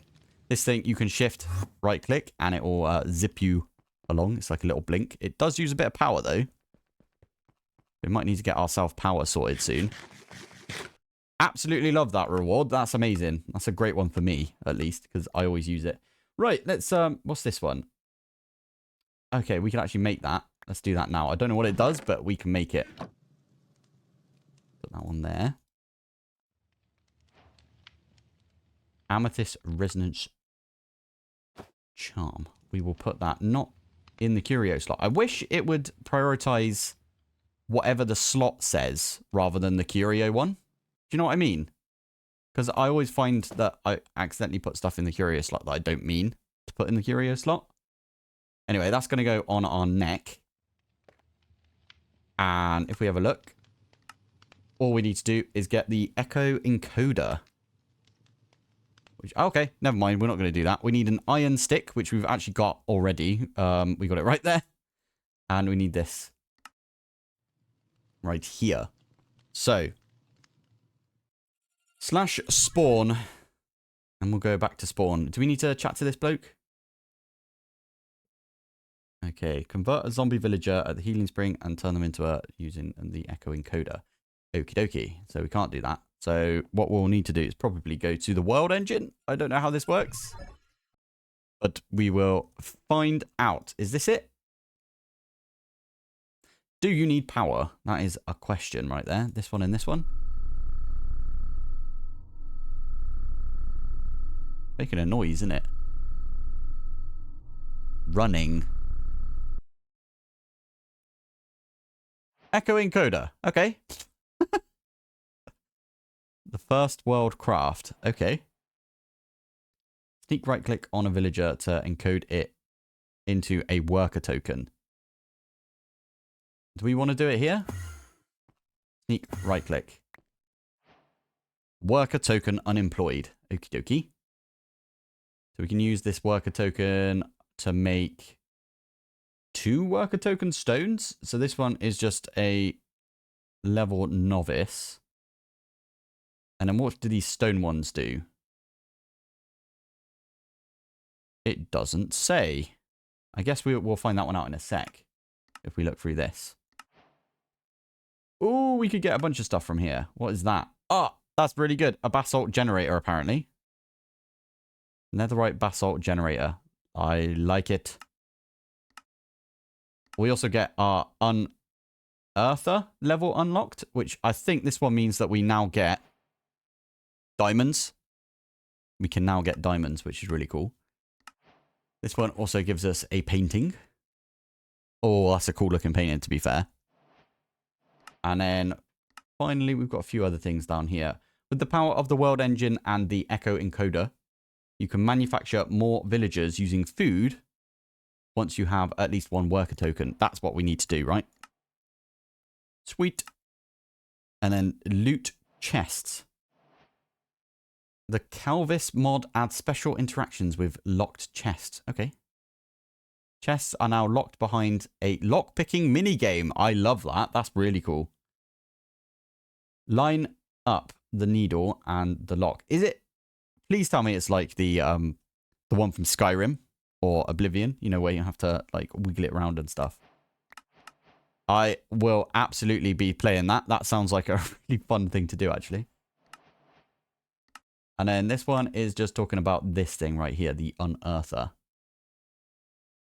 This thing, you can shift right click and it will zip you along. It's like a little blink. It does use a bit of power though. We might need to get ourselves power sorted soon. Absolutely love that reward. That's amazing. That's a great one for me, at least, because I always use it. Right, let's, what's this one? Okay, we can actually make that. Let's do that now. I don't know what it does, but we can make it. Put that one there. Amethyst Resonance Charm. We will put that not in the curio slot. I wish it would prioritize whatever the slot says rather than the curio one. Do you know what I mean? Because I always find that I accidentally put stuff in the curio slot that I don't mean to put in the curio slot. Anyway, that's going to go on our neck. And if we have a look, all we need to do is get the Echo Encoder. Which, okay, never mind. We're not going to do that. We need an iron stick, which we've actually got already. We got it right there. And we need this right here. So, /spawn. And we'll go back to spawn. Do we need to chat to this bloke? Okay, convert a zombie villager at the healing spring and turn them into a using the Echo Encoder. Okie dokie. So we can't do that. So what we'll need to do is probably go to the World Engine. I don't know how this works. But we will find out. Is this it? Do you need power? That is a question right there. This one and this one. Making a noise, isn't it? Running. Echo encoder. Okay. The first world craft. Okay. Sneak right click on a villager to encode it into a worker token. Do we want to do it here? Sneak right click. Worker token unemployed. Okie dokie. So we can use this worker token to make 2 worker token stones. So this one is just a level novice. And then what do these stone ones do? It doesn't say. I guess we'll find that one out in a sec. If we look through this. Oh, we could get a bunch of stuff from here. What is that? Oh, that's really good. A basalt generator, apparently. Netherite basalt generator. I like it. We also get our unearther level unlocked, which I think this one means that we now get diamonds. We can now get diamonds, which is really cool. This one also gives us a painting. Oh, that's a cool looking painting, to be fair. And then finally, we've got a few other things down here. With the power of the world engine and the echo encoder, you can manufacture more villagers using food once you have at least 1 worker token. That's what we need to do, right? Sweet. And then loot chests. The Calvis mod adds special interactions with locked chests. Okay. Chests are now locked behind a lockpicking minigame. I love that. That's really cool. Line up the needle and the lock. Is it? Please tell me it's like the one from Skyrim or Oblivion. You know, where you have to like wiggle it around and stuff. I will absolutely be playing that. That sounds like a really fun thing to do, actually. And then this one is just talking about this thing right here, the unearther.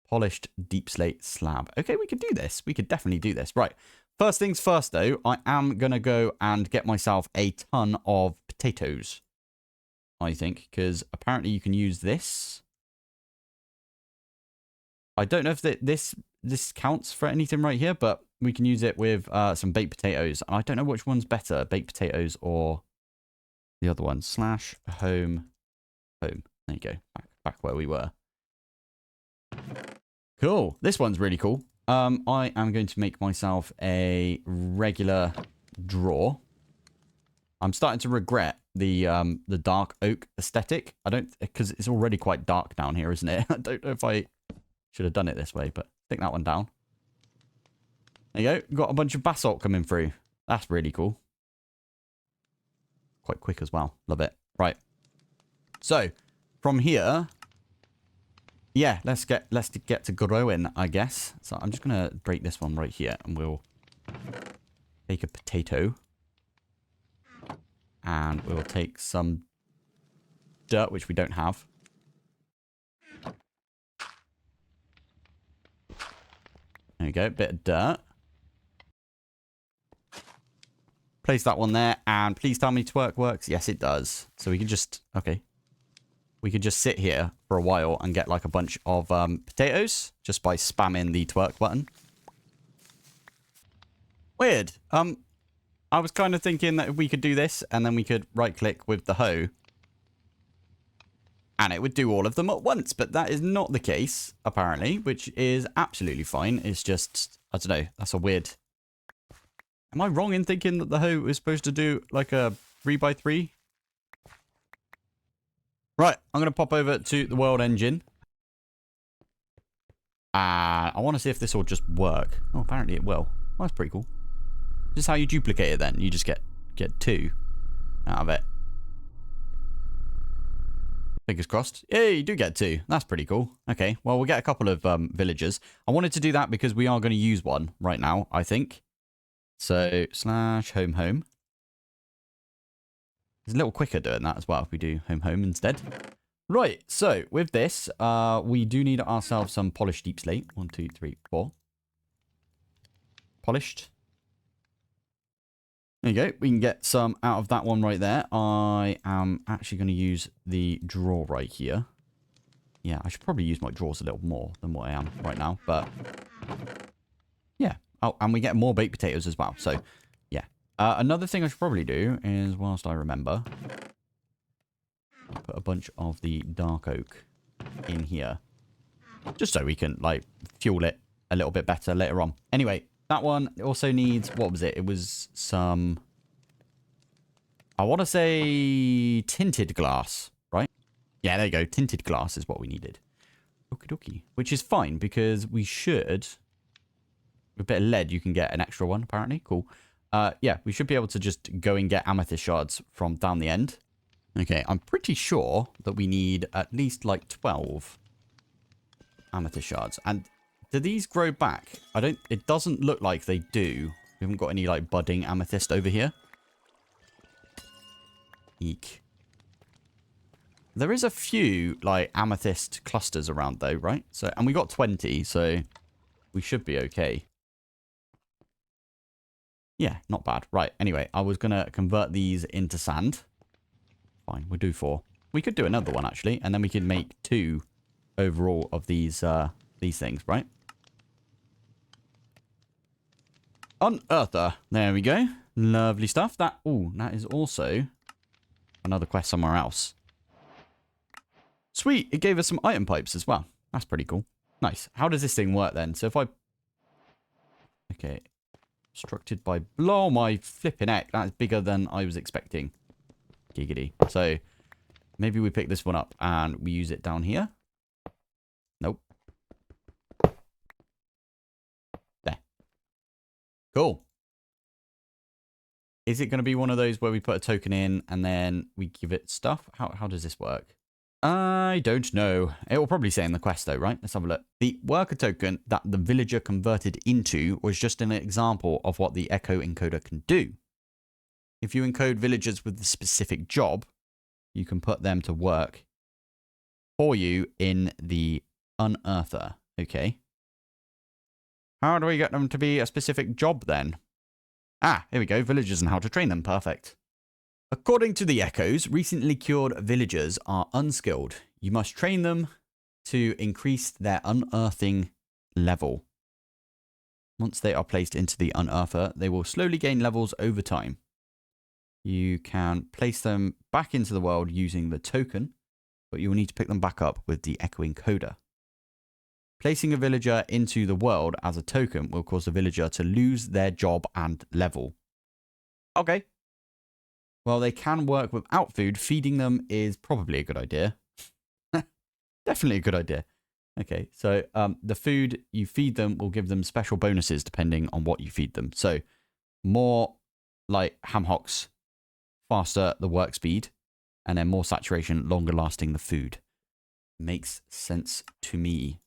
Polished deep slate slab. Okay, we could do this. We could definitely do this. Right. First things first, though, I am going to go and get myself a ton of potatoes. I think, because apparently you can use this. I don't know if this counts for anything right here, but we can use it with some baked potatoes. I don't know which one's better, baked potatoes or the other one. Slash home. There you go. Back where we were. Cool. This one's really cool. I am going to make myself a regular drawer. I'm starting to regret the dark oak aesthetic. I don't, because it's already quite dark down here, isn't it? I don't know if I should have done it this way, but stick that one down. There you go. Got a bunch of basalt coming through. That's really cool. Quite quick as well. Love it. Right. So from here, yeah, let's get to growing, I guess. So I'm just gonna break this one right here, and we'll take a potato, and we'll take some dirt, which we don't have. There you go, bit of dirt. Place that one there, and please tell me twerk works. Yes, it does. So we can just, okay. We could just sit here for a while and get like a bunch of potatoes just by spamming the twerk button. Weird. I was kind of thinking that we could do this and then we could right click with the hoe and it would do all of them at once, but that is not the case apparently, which is absolutely fine. It's just, I don't know, that's a weird. Am I wrong in thinking that the hoe is supposed to do like a 3x3? Right, I'm going to pop over to the world engine. I want to see if this will just work. Oh, apparently it will. Well, that's pretty cool. This is how you duplicate it then. You just get 2 out of it. Fingers crossed. Yeah, you do get 2. That's pretty cool. Okay, well, we'll get a couple of villagers. I wanted to do that because we are going to use one right now, I think. So, slash home. It's a little quicker doing that as well if we do home instead. Right, so with this, we do need ourselves some polished deep slate. 1, 2, 3, 4. Polished. There you go. We can get some out of that one right there. I am actually going to use the drawer right here. Yeah, I should probably use my drawers a little more than what I am right now. But yeah. Oh, and we get more baked potatoes as well. So yeah. Another thing I should probably do is, whilst I remember, put a bunch of the dark oak in here. Just so we can, like, fuel it a little bit better later on. Anyway, that one also needs, what was it? It was some, I want to say tinted glass, right? Yeah, there you go. Tinted glass is what we needed. Okie dokie. Which is fine because we should, with a bit of lead, you can get an extra one, apparently. Cool. Yeah, we should be able to just go and get amethyst shards from down the end. Okay, I'm pretty sure that we need at least, like, 12 amethyst shards. And do these grow back? It doesn't look like they do. We haven't got any, like, budding amethyst over here. Eek. There is a few, like, amethyst clusters around, though, right? So, and we got 20, so we should be okay. Yeah, not bad. Right, anyway, I was going to convert these into sand. Fine, we'll do 4. We could do another one, actually, and then we could make 2 overall of these things, right? Unearther. There we go. Lovely stuff. That is also another quest somewhere else. Sweet. It gave us some item pipes as well. That's pretty cool. Nice. How does this thing work then? So if I... Okay. Constructed by... Blow my flipping heck. That's bigger than I was expecting. Giggity. So maybe we pick this one up and we use it down here. Nope. There. Cool. Is it going to be one of those where we put a token in and then we give it stuff? How does this work? I don't know. It will probably say in the quest though, right? Let's have a look. The worker token that the villager converted into was just an example of what the echo encoder can do. If you encode villagers with a specific job, you can put them to work for you in the unearther. Okay. How do we get them to be a specific job then? Ah, here we go. Villagers and how to train them. Perfect. According to the echoes, recently cured villagers are unskilled. You must train them to increase their unearthing level. Once they are placed into the unearther, they will slowly gain levels over time. You can place them back into the world using the token, but you will need to pick them back up with the echo encoder. Placing a villager into the world as a token will cause the villager to lose their job and level. Okay. Well, they can work without food. Feeding them is probably a good idea. Definitely a good idea. Okay, so the food you feed them will give them special bonuses depending on what you feed them. So more like ham hocks, faster the work speed, and then more saturation, longer lasting the food. Makes sense to me.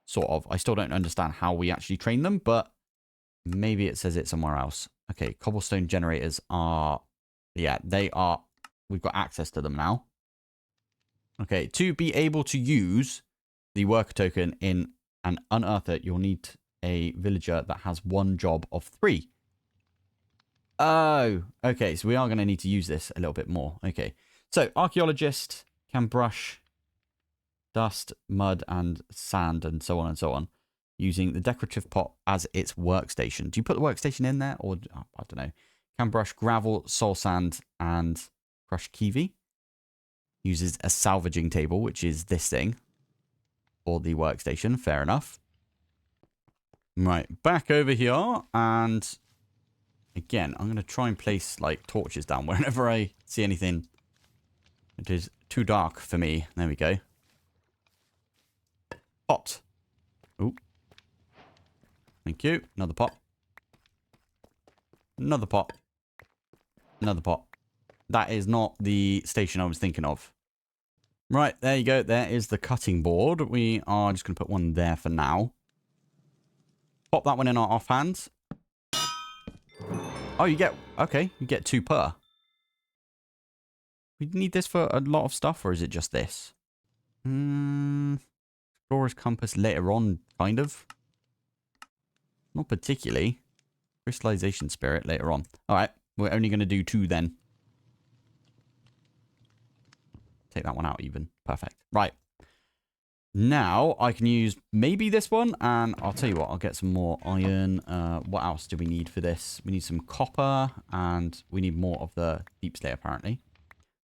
Sort of. I still don't understand how we actually train them, but maybe it says it somewhere else. Okay, cobblestone generators are... Yeah, they are... We've got access to them now. Okay, to be able to use the worker token in an unearther, you'll need a villager that has one job of 3. Oh, okay, so we are going to need to use this a little bit more. Okay, so archaeologist can brush dust, mud, and sand, and so on, using the decorative pot as its workstation. Do you put the workstation in there, or I don't know? Can brush gravel, soul sand, and crush kiwi. Uses a salvaging table, which is this thing, for the workstation. Fair enough. Right, back over here, and again, I'm going to try and place like torches down whenever I see anything. It is too dark for me. There we go. Pot. Ooh. Thank you. Another pot. Another pot. Another pot. That is not the station I was thinking of. Right, there you go. There is the cutting board. We are just going to put one there for now. Pop that one in our offhand. Oh, you get... Okay, you get 2 per. We need this for a lot of stuff, or is it just this? Explorer's compass later on, kind of. Not particularly. Crystallization spirit later on. All right. We're only going to do 2 then. Take that one out even. Perfect. Right. Now I can use maybe this one, and I'll tell you what, I'll get some more iron. What else do we need for this? We need some copper, and we need more of the deep slate apparently.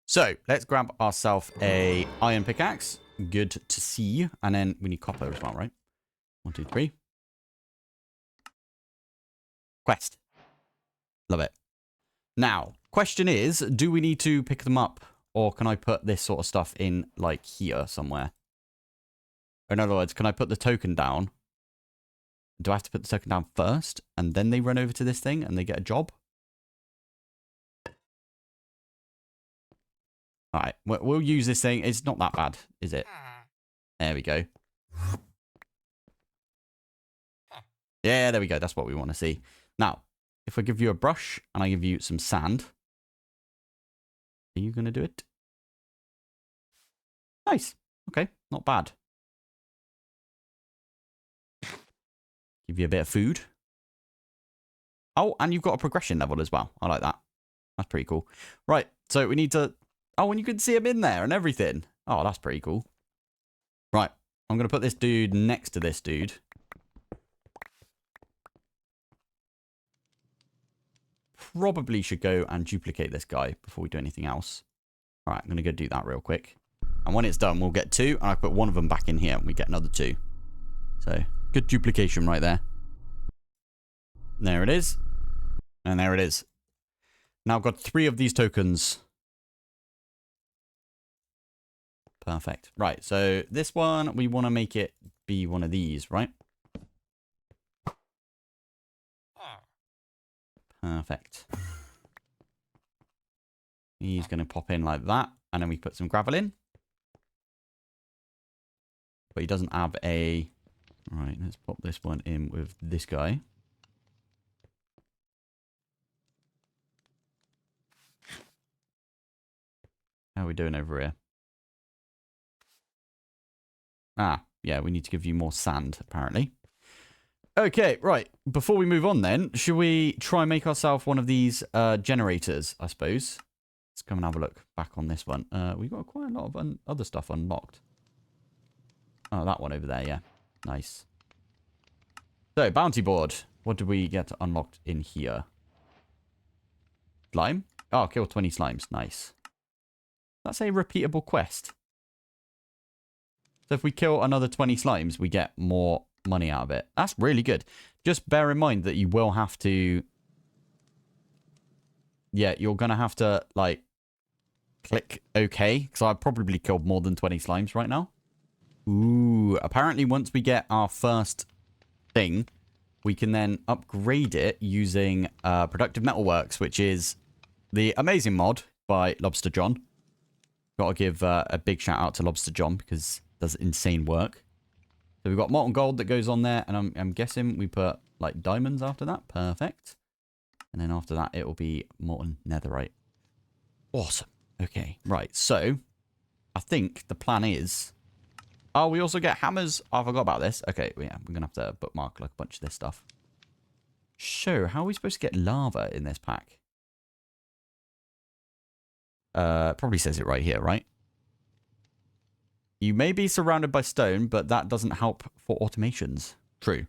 So let's grab ourselves a iron pickaxe. Good to see. And then we need copper as well, right? 1, 2, 3. Quest. Love it. Now, question is, do we need to pick them up, or can I put this sort of stuff in like here somewhere? In other words, can I put the token down? Do I have to put the token down first, and then they run over to this thing and they get a job? All right, we'll use this thing. It's not that bad, is it? There we go. Yeah, there we go. That's what we want to see. Now, if I give you a brush and I give you some sand, are you going to do it? Nice. Okay, not bad. Give you a bit of food. Oh, and you've got a progression level as well. I like that. That's pretty cool. Right, so we need to... Oh, and you can see him in there and everything. Oh, that's pretty cool. Right, I'm going to put this dude next to this dude. Probably should go and duplicate this guy before we do anything else. All right, I'm going to go do that real quick. And when it's done, we'll get 2. And I put one of them back in here and we get another 2. So, good duplication right there. There it is. And there it is. Now I've got 3 of these tokens. Perfect. Right, so this one, we want to make it be one of these, right? Perfect. He's going to pop in like that. And then we put some gravel in. But he doesn't have a... Right, let's pop this one in with this guy. How are we doing over here? Ah, yeah, we need to give you more sand, apparently. Okay, right. Before we move on then, should we try and make ourselves one of these generators, I suppose? Let's come and have a look back on this one. We've got quite a lot of other stuff unlocked. Oh, that one over there, yeah. Nice. So, bounty board. What did we get unlocked in here? Slime? Oh, kill 20 slimes. Nice. That's a repeatable quest. So if we kill another 20 slimes, we get more money out of it. That's really good. Just bear in mind that you will have to... Yeah, you're going to have to, like, click OK. Because I've probably killed more than 20 slimes right now. Ooh, apparently once we get our first thing, we can then upgrade it using Productive Metalworks, which is the amazing mod by Lobster John. Got to give a big shout out to Lobster John because it does insane work. So we've got molten gold that goes on there, and I'm guessing we put like diamonds after that. Perfect. And then after that, it will be molten netherite. Awesome. Okay, right. So I think the plan is... Oh, we also get hammers. Oh, I forgot about this. Okay, yeah, we're going to have to bookmark like a bunch of this stuff. So, how are we supposed to get lava in this pack? Probably says it right here, right? You may be surrounded by stone, but that doesn't help for automations. True.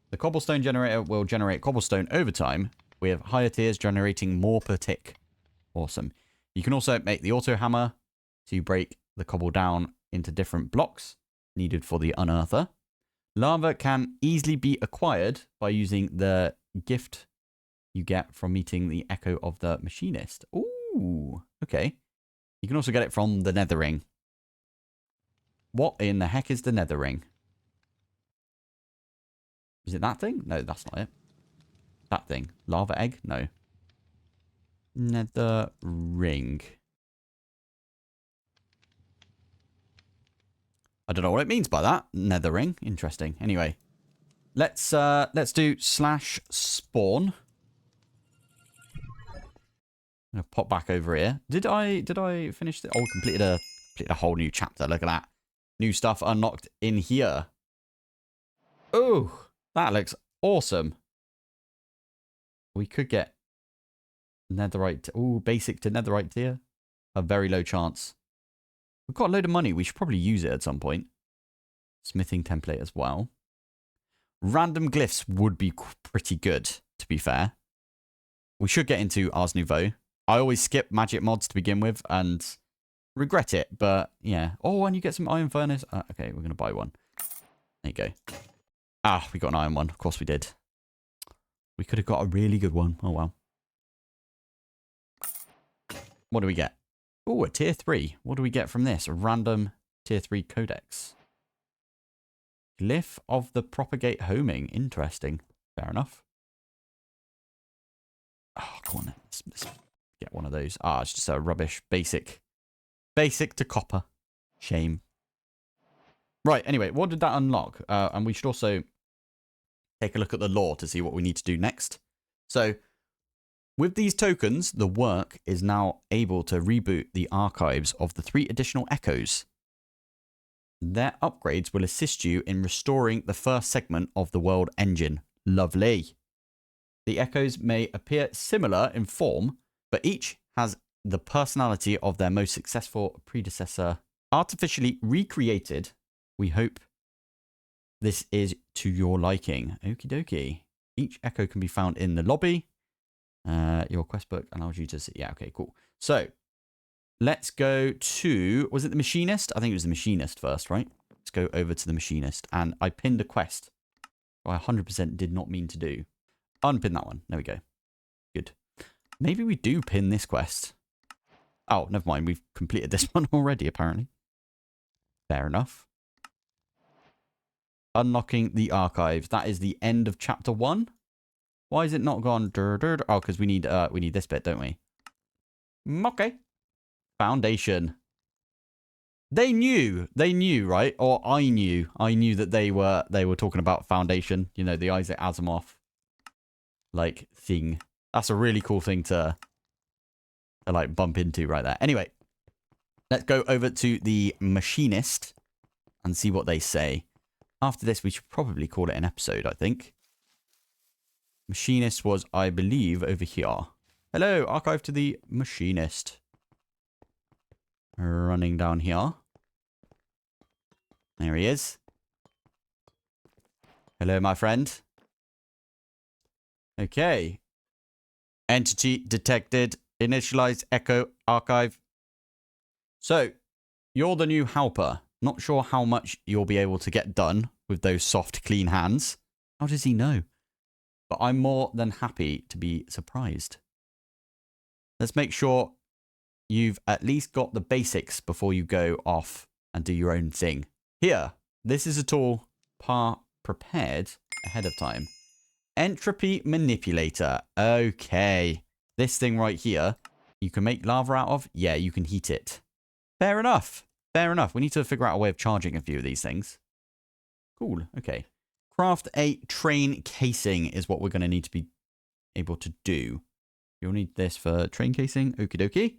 The cobblestone generator will generate cobblestone over time, with higher tiers generating more per tick. Awesome. You can also make the auto hammer to break the cobble down into different blocks needed for the unearther. Lava can easily be acquired by using the gift you get from meeting the echo of the machinist. Ooh, okay. You can also get it from the nether ring. What in the heck is the nether ring? Is it that thing? No, that's not it. That thing. Lava egg? No. Nether ring. I don't know what it means by that. Nether ring. Interesting. Anyway. Let's do /spawn. I'm gonna pop back over here. Did I finish the... Oh, completed a whole new chapter. Look at that. New stuff unlocked in here. Oh, that looks awesome. We could get Netherite. Oh, basic to netherite tier. A very low chance. We've got a load of money. We should probably use it at some point. Smithing template as well. Random glyphs would be pretty good, to be fair. We should get into Ars Nouveau. I always skip magic mods to begin with and regret it, but yeah. Oh, and you get some iron furnace. Okay, we're going to buy one. There you go. Ah, we got an iron one. Of course we did. We could have got a really good one. Oh, well. What do we get? Oh, a tier 3. What do we get from this? A random tier 3 codex. Glyph of the propagate homing. Interesting. Fair enough. Oh, come on. Let's get one of those. Ah, it's just a rubbish basic. Basic to copper. Shame. Right, anyway, what did that unlock? And we should also take a look at the lore to see what we need to do next. So, with these tokens, the work is now able to reboot the archives of the 3 additional echoes. Their upgrades will assist you in restoring the first segment of the world engine. Lovely. The echoes may appear similar in form, but each has the personality of their most successful predecessor artificially recreated. We hope this is to your liking. Okie dokie. Each echo can be found in the lobby. Your quest book allows you to see. Yeah, okay, cool. So, let's go to... Was it the Machinist? I think it was the Machinist first, right? Let's go over to the Machinist. And I pinned a quest. I 100% did not mean to do. Unpin that one. There we go. Good. Maybe we do pin this quest. Oh, never mind. We've completed this one already, apparently. Fair enough. Unlocking the archives. That is the end of chapter 1. Why is it not gone? Oh, because we need this bit, don't we? Okay. Foundation. They knew, right? Or I knew that they were talking about Foundation. You know, the Isaac Asimov like thing. That's a really cool thing to like bump into right there. Anyway, let's go over to the Machinist and see what they say. After this, we should probably call it an episode, I think. Machinist was, I believe, over here. Hello, archive to the Machinist. Running down here. There he is. Hello, my friend. Okay. Entity detected. Initialized echo archive. So, you're the new helper. Not sure how much you'll be able to get done with those soft, clean hands. How does he know? But I'm more than happy to be surprised. Let's make sure you've at least got the basics before you go off and do your own thing. Here, this is a tool prepared ahead of time. Entropy manipulator. Okay. This thing right here, you can make lava out of. Yeah, you can heat it. Fair enough. Fair enough. We need to figure out a way of charging a few of these things. Cool. Okay. Craft a train casing is what we're going to need to be able to do. You'll need this for train casing. Okie dokie.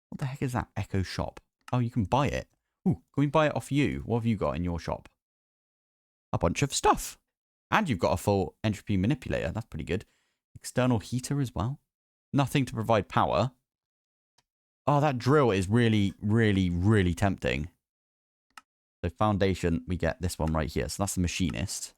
What the heck is that? Echo shop. Oh, you can buy it. Ooh, can we buy it off you? What have you got in your shop? A bunch of stuff. And you've got a full entropy manipulator. That's pretty good. External heater as well. Nothing to provide power. Oh, that drill is really, really, really tempting. So foundation, we get this one right here. So that's the Machinist.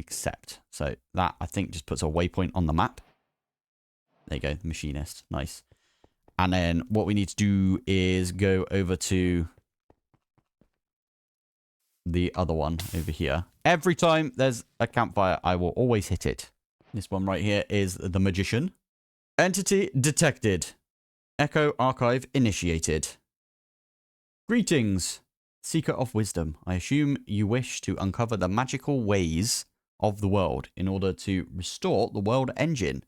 Accept. So that, I think, just puts a waypoint on the map. There you go, the Machinist. Nice. And then what we need to do is go over to the other one over here. Every time there's a campfire, I will always hit it. This one right here is the Magician. Entity detected. Echo archive initiated. Greetings, Seeker of Wisdom. I assume you wish to uncover the magical ways of the world in order to restore the world engine.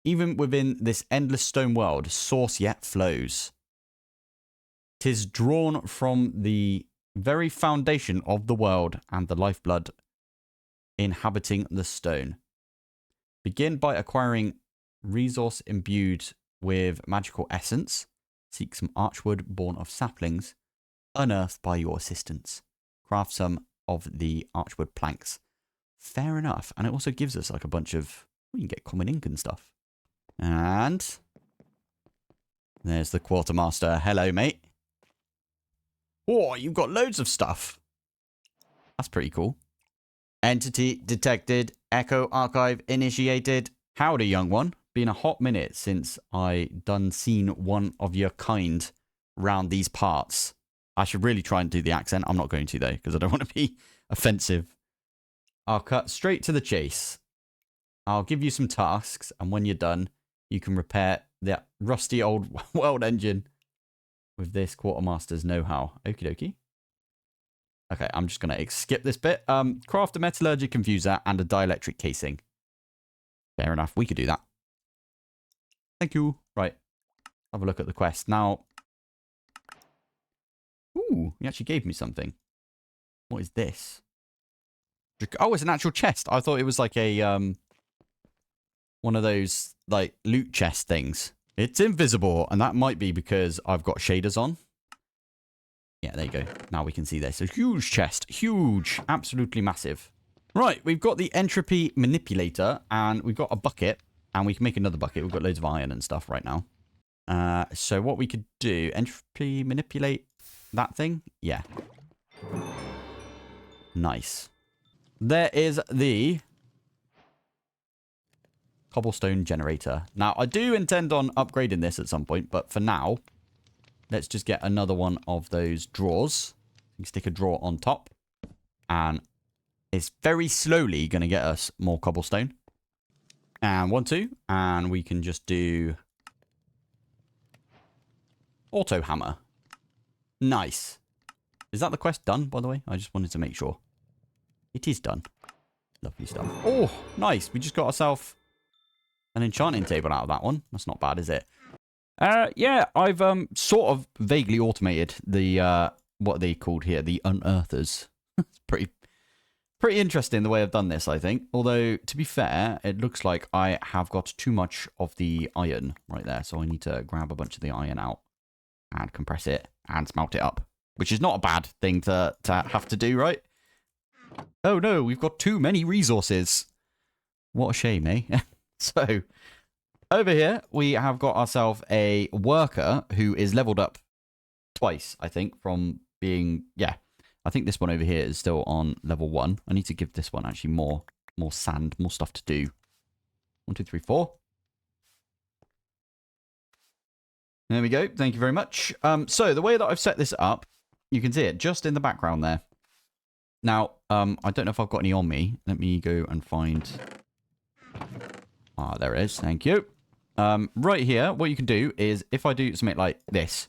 Even within this endless stone world, source yet flows. 'Tis drawn from the very foundation of the world and the lifeblood inhabiting the stone. Begin by acquiring resource imbued with magical essence. Seek some archwood born of saplings, unearthed by your assistance. Craft some of the archwood planks. Fair enough. And it also gives us like a bunch of... We can get common ink and stuff. And... There's the quartermaster. Hello, mate. Oh, you've got loads of stuff. That's pretty cool. Entity detected. Echo archive initiated. Howdy, young one. Been a hot minute since I done seen one of your kind round these parts. I should really try and do the accent. I'm not going to, though, because I don't want to be offensive. I'll cut straight to the chase. I'll give you some tasks, and when you're done, you can repair that rusty old world engine with this quartermaster's know-how. Okie dokie. Okay, I'm just going to skip this bit. Craft a metallurgy confuser and a dielectric casing. Fair enough. We could do that. Thank you. Right. Have a look at the quest. Now... Ooh, he actually gave me something. What is this? Oh, it's an actual chest. I thought it was like a, one of those, like, loot chest things. It's invisible, and that might be because I've got shaders on. Yeah, there you go. Now we can see this. A huge chest. Huge. Absolutely massive. Right, we've got the entropy manipulator, and we've got a bucket, and we can make another bucket. We've got loads of iron and stuff right now. So what we could do, entropy manipulate that thing? Yeah. Nice. There is the cobblestone generator. Now, I do intend on upgrading this at some point, but for now, let's just get another one of those drawers. You can stick a drawer on top, and it's very slowly going to get us more cobblestone. And 1, 2, and we can just do auto hammer. Nice. Is that the quest done, by the way? I just wanted to make sure. It is done. Lovely stuff. Oh, nice. We just got ourselves an enchanting table out of that one. That's not bad, is it? Yeah, I've sort of vaguely automated the, what are they called here? The unearthers. It's pretty interesting the way I've done this, I think. Although, to be fair, it looks like I have got too much of the iron right there. So I need to grab a bunch of the iron out and compress it and smelt it up. Which is not a bad thing to have to do, right? Oh no, we've got too many resources. What a shame, eh? So, over here, we have got ourselves a worker who is leveled up twice, I think, from being... Yeah, I think this one over here is still on level 1. I need to give this one actually more sand, more stuff to do. 1, 2, 3, 4. There we go. Thank you very much. So, the way that I've set this up, you can see it just in the background there. Now, I don't know if I've got any on me. Let me go and find... Ah, there it is. Thank you. Right here, what you can do is, if I do something like this,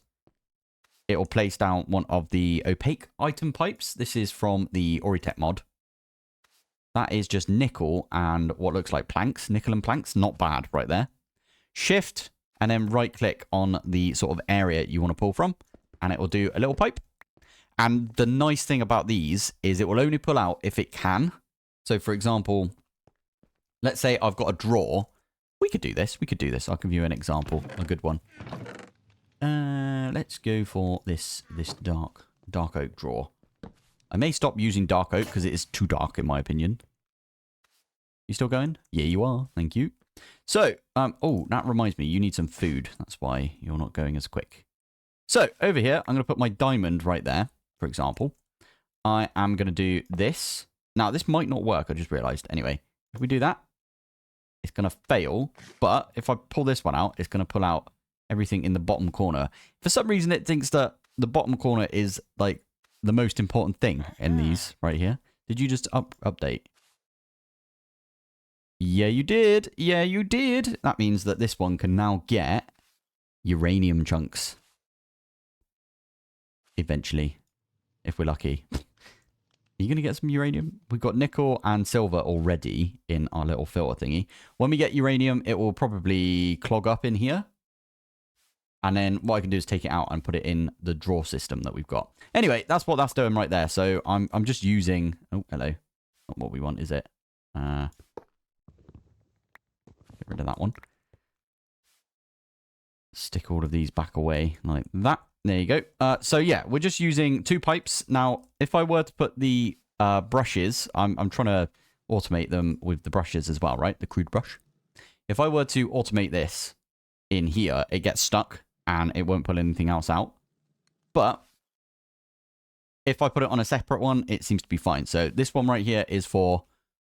it will place down one of the opaque item pipes. This is from the Auritech mod. That is just nickel and what looks like planks. Nickel and planks. Not bad right there. Shift, and then right-click on the sort of area you want to pull from, and it will do a little pipe. And the nice thing about these is it will only pull out if it can. So, for example, let's say I've got a drawer. We could do this. We could do this. I'll give you an example. A good one. Let's go for this dark oak drawer. I may stop using dark oak because it is too dark in my opinion. You still going? Yeah, you are. Thank you. So, oh, that reminds me. You need some food. That's why you're not going as quick. So, over here, I'm going to put my diamond right there, for example. I am going to do this. Now, this might not work. I just realized. Anyway, if we do that, it's going to fail. But if I pull this one out, it's going to pull out everything in the bottom corner. For some reason, it thinks that the bottom corner is, like, the most important thing in these right here. Did you just update? Yeah, you did. Yeah, you did. That means that this one can now get uranium chunks. Eventually. If we're lucky. Are you going to get some uranium? We've got nickel and silver already in our little filter thingy. When we get uranium, it will probably clog up in here. And then what I can do is take it out and put it in the drawer system that we've got. Anyway, that's what that's doing right there. So I'm just using... Oh, hello. Not what we want, is it? Get rid of that one. Stick all of these back away like that. There you go. So yeah, we're just using 2 pipes. Now, if I were to put the brushes, I'm trying to automate them with the brushes as well, right? The crude brush. If I were to automate this in here, it gets stuck and it won't pull anything else out. But if I put it on a separate one, it seems to be fine. So this one right here is for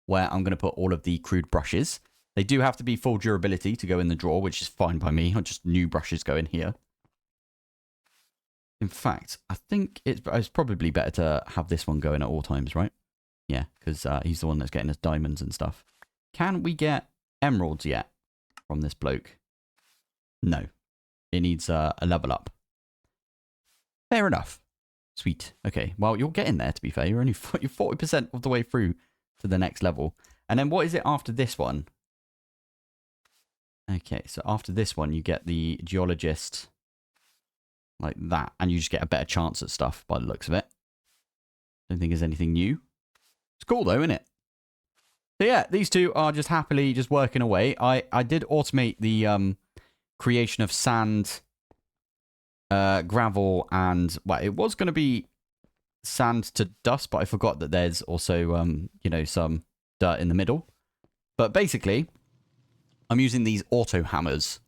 where I'm going to put all of the crude brushes. They do have to be full durability to go in the drawer, which is fine by me. Or just new brushes go in here. In fact, I think it's probably better to have this one going at all times, right? Yeah, because he's the one that's getting us diamonds and stuff. Can we get emeralds yet from this bloke? No. It needs a level up. Fair enough. Sweet. Okay, well, you're getting there, to be fair. You're only 40% of the way through to the next level. And then what is it after this one? Okay, so after this one, you get the geologist like that. And you just get a better chance at stuff by the looks of it. Don't think there's anything new. It's cool, though, isn't it? So, yeah, these two are just happily just working away. I did automate the creation of sand, gravel, and, well, it was going to be sand to dust, but I forgot that there's also, you know, some dirt in the middle. But basically, I'm using these auto hammers.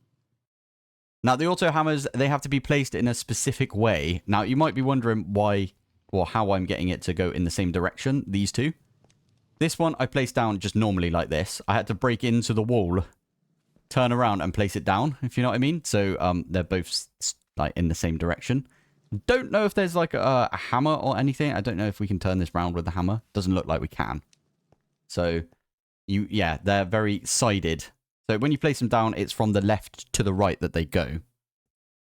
Now, the auto hammers, they have to be placed in a specific way. Now, you might be wondering why or how I'm getting it to go in the same direction, these two. This one I placed down just normally like this. I had to break into the wall, turn around and place it down, if you know what I mean. So they're both like in the same direction. Don't know if there's like a hammer or anything. I don't know if we can turn this round with the hammer. Doesn't look like we can. So yeah, they're very sided. So when you place them down, it's from the left to the right that they go.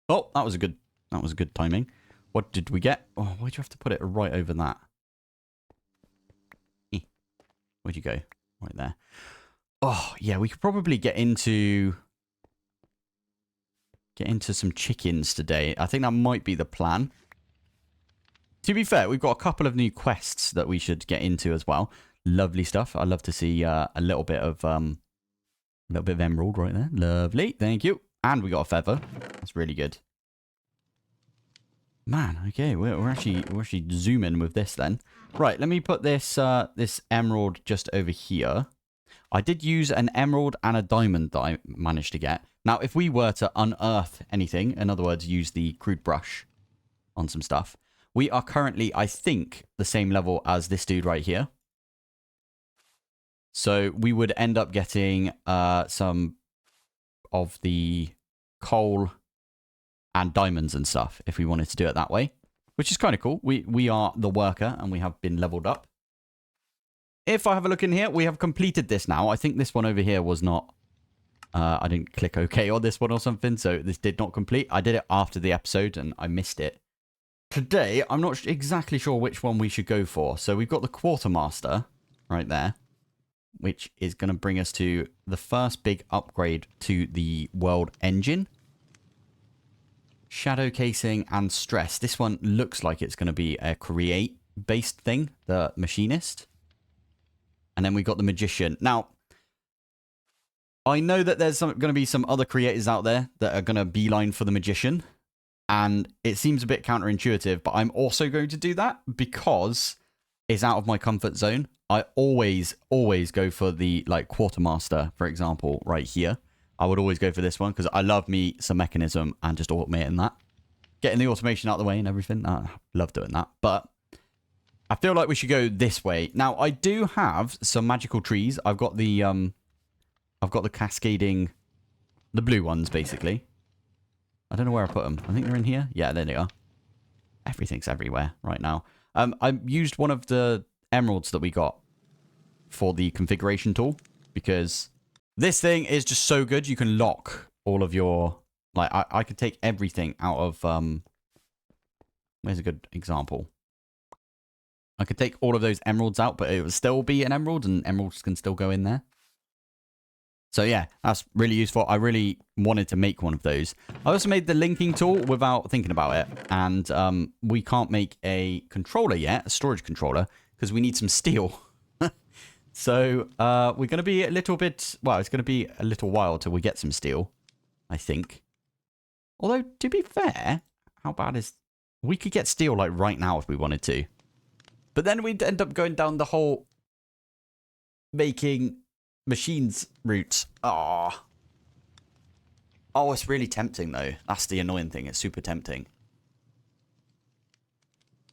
Oh, that was a good timing. What did we get? Oh, why'd you have to put it right over that? Where'd you go? Right there. Oh, yeah, we could probably get into some chickens today. I think that might be the plan. To be fair, we've got a couple of new quests that we should get into as well. Lovely stuff. I'd love to see a little bit of emerald right there. Lovely. Thank you. And we got a feather. That's really good. Man, okay, we're actually zooming with this then. Right, let me put this this emerald just over here. I did use an emerald and a diamond that I managed to get. Now, if we were to unearth anything, in other words, use the crude brush on some stuff, we are currently, I think, the same level as this dude right here. So we would end up getting some of the coal and diamonds and stuff if we wanted to do it that way, which is kind of cool. We are the worker and we have been leveled up. If I have a look in here, we have completed this now. I think this one over here was not... I didn't click OK on this one or something, so this did not complete. I did it after the episode and I missed it. Today, I'm not exactly sure which one we should go for. So we've got the quartermaster right there, which is going to bring us to the first big upgrade to the world engine. Shadow casing and stress. This one looks like it's going to be a create-based thing, the machinist. And then we got the magician. Now, I know that there's going to be some other creators out there that are going to beeline for the magician. And it seems a bit counterintuitive, but I'm also going to do that because it's out of my comfort zone. I always go for the like quartermaster, for example, right here. I would always go for this one because I love me some mechanism and just automating that. Getting the automation out of the way and everything. I love doing that. But I feel like we should go this way. Now, I do have some magical trees. I've got the cascading, the blue ones, basically. I don't know where I put them. I think they're in here. Yeah, there they are. Everything's everywhere right now. I used one of the emeralds that we got for the configuration tool because this thing is just so good. You can lock all of your... Like, I could take everything out of... Where's a good example? I could take all of those emeralds out, but it would still be an emerald, and emeralds can still go in there. So, yeah, that's really useful. I really wanted to make one of those. I also made the linking tool without thinking about it. And we can't make a controller yet, a storage controller, because we need some steel. So, we're going to be a little bit... Well, it's going to be a little while till we get some steel, I think. Although, to be fair, how bad is... We could get steel, like, right now if we wanted to. But then we'd end up going down the whole making machines routes. Oh. Oh, it's really tempting, though. That's the annoying thing. It's super tempting.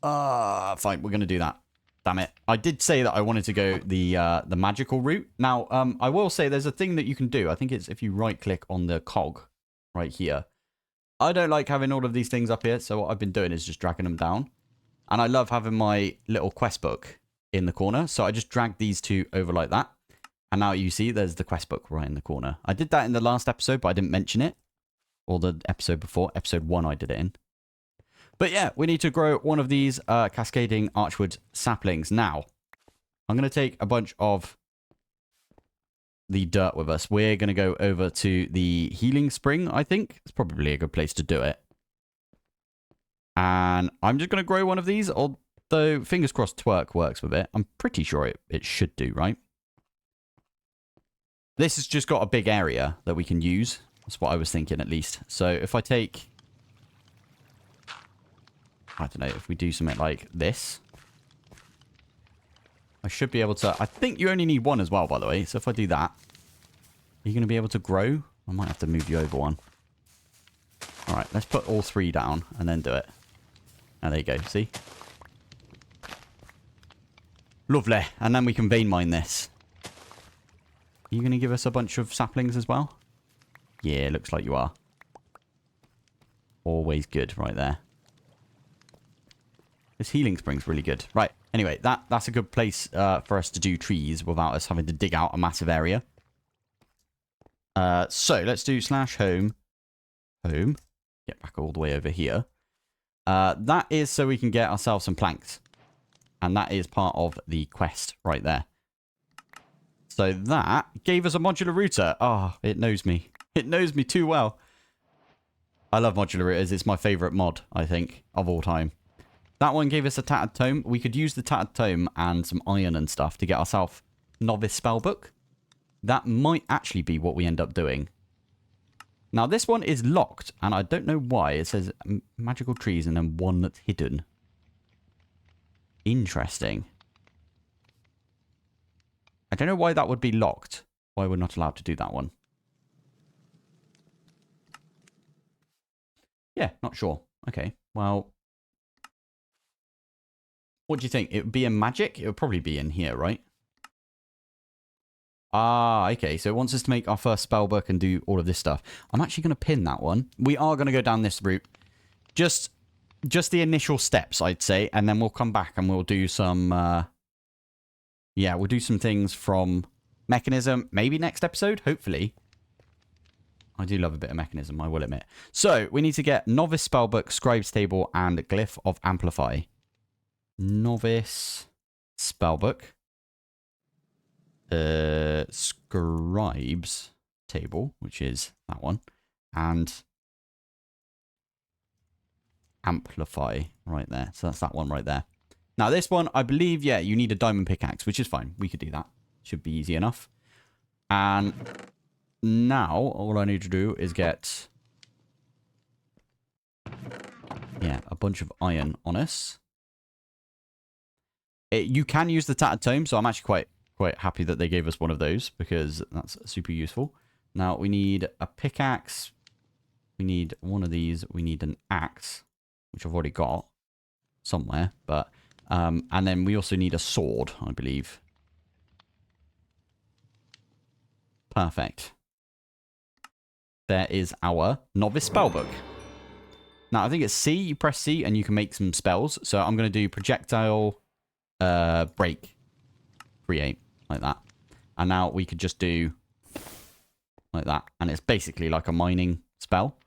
Fine. We're going to do that. Damn it. I did say that I wanted to go the magical route. Now, I will say there's a thing that you can do. I think it's if you right-click on the cog right here. I don't like having all of these things up here, so what I've been doing is just dragging them down. And I love having my little quest book in the corner, so I just drag these two over like that. And now you see there's the quest book right in the corner. I did that in the last episode, but I didn't mention it. Or the episode before. Episode 1 I did it in. But yeah, we need to grow one of these cascading archwood saplings. Now, I'm going to take a bunch of the dirt with us. We're going to go over to the healing spring, I think. It's probably a good place to do it. And I'm just going to grow one of these, although fingers crossed twerk works with it. I'm pretty sure it should do, right? This has just got a big area that we can use. That's what I was thinking, at least. So if I take... I don't know, if we do something like this, I should be able to... I think you only need one as well, by the way. So if I do that, are you going to be able to grow? I might have to move you over one. All right, let's put all 3 down and then do it. And there you go, see? Lovely. And then we can vein mine this. Are you going to give us a bunch of saplings as well? Yeah, looks like you are. Always good right there. This healing spring's really good. Right. Anyway, that's a good place for us to do trees without us having to dig out a massive area. So let's do /home. Home. Get back all the way over here. That is so we can get ourselves some planks. And that is part of the quest right there. So that gave us a modular router. Oh, it knows me. It knows me too well. I love modular routers. It's my favorite mod, I think, of all time. That one gave us a tattered tome. We could use the tattered tome and some iron and stuff to get ourselves novice spellbook. That might actually be what we end up doing. Now, this one is locked, and I don't know why. It says magical trees and then one that's hidden. Interesting. I don't know why that would be locked. Why we're not allowed to do that one. Yeah, not sure. Okay, well... What do you think? It would be in magic? It would probably be in here, right? Ah, okay. So it wants us to make our first spellbook and do all of this stuff. I'm actually going to pin that one. We are going to go down this route. Just the initial steps, I'd say. And then we'll come back and we'll do some... yeah, we'll do some things from Mechanism. Maybe next episode, hopefully. I do love a bit of Mechanism, I will admit. So, we need to get Novice Spellbook, Scribe's Table, and Glyph of Amplify. Novice Spellbook. Scribe's Table, which is that one. And Amplify right there. So that's that one right there. Now this one, I believe, yeah, you need a diamond pickaxe, which is fine. We could do that. Should be easy enough. And now all I need to do is get, yeah, a bunch of iron on us. You can use the tattered tome, so I'm actually quite happy that they gave us one of those because that's super useful. Now we need a pickaxe. We need one of these. We need an axe, which I've already got somewhere, but and then we also need a sword, I believe. Perfect. There is our Novice Spellbook. Now, I think it's C. You press C and you can make some spells. So I'm going to do Projectile, Break, Create, like that. And now we could just do like that. And it's basically like a mining spell.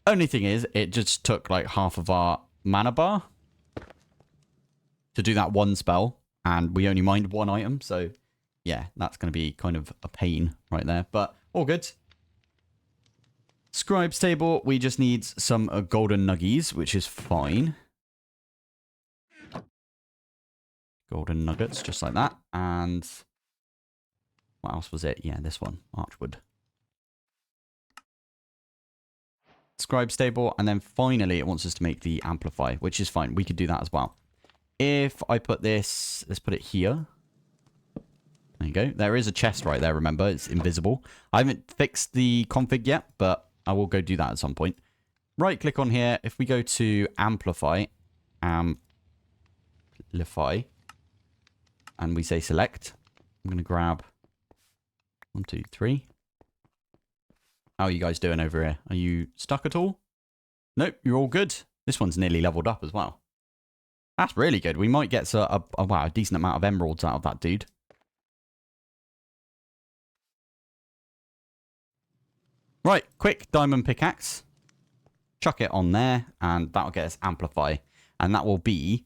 Only thing is, it just took like half of our mana bar to do that one spell. And we only mined one item. So, yeah, that's going to be kind of a pain right there. But all good. Scribe's Table, we just need some golden nuggies, which is fine. Golden nuggets, just like that. And what else was it? Yeah, this one, Archwood. Scribe's Table, and then finally it wants us to make the Amplify, which is fine. We could do that as well. If I put this, let's put it here. There you go. There is a chest right there, remember. It's invisible. I haven't fixed the config yet, but I will go do that at some point. Right click on here. If we go to amplify, and we say select, I'm going to grab 1, 2, 3. How are you guys doing over here? Are you stuck at all? Nope, you're all good. This one's nearly leveled up as well. That's really good. We might get a decent amount of emeralds out of that dude. Right, quick diamond pickaxe. Chuck it on there, and that'll get us amplify. And that will be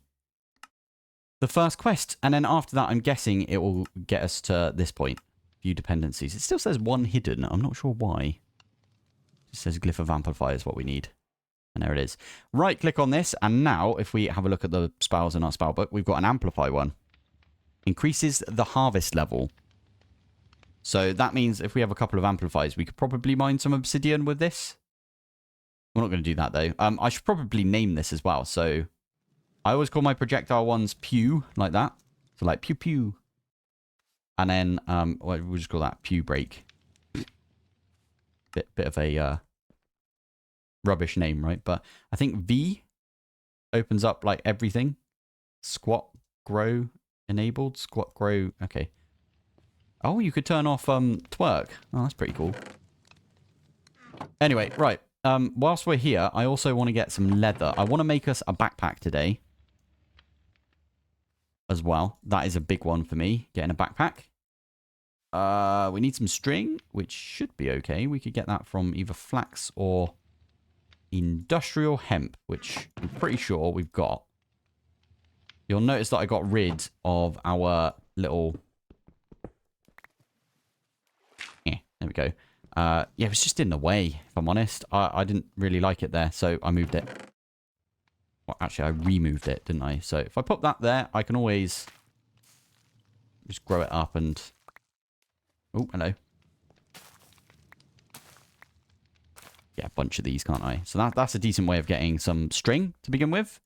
the first quest. And then after that, I'm guessing it will get us to this point. View dependencies. It still says 1 hidden. I'm not sure why. It says glyph of amplify is what we need. And there it is. Right click on this. And now if we have a look at the spells in our spell book, we've got an amplify one. Increases the harvest level. So that means if we have a couple of amplifiers, we could probably mine some obsidian with this. We're not going to do that though. I should probably name this as well. So I always call my projectile ones pew, like that. So like pew pew. And then we'll just call that pew break. Bit of a rubbish name, right? But I think V opens up like everything. Squat grow enabled. Squat grow. Okay. Oh, you could turn off twerk. Oh, that's pretty cool. Anyway, right. Whilst we're here, I also want to get some leather. I want to make us a backpack today as well. That is a big one for me, getting a backpack. We need some string, which should be okay. We could get that from either flax or industrial hemp, which I'm pretty sure we've got. You'll notice that I got rid of our little... There we go. Yeah, it was just in the way, if I'm honest. I didn't really like it there, so I moved it. Well, actually, I removed it, didn't I? So if I put that there, I can always just grow it up and... Oh, hello. Yeah, a bunch of these, can't I? So that's a decent way of getting some string to begin with.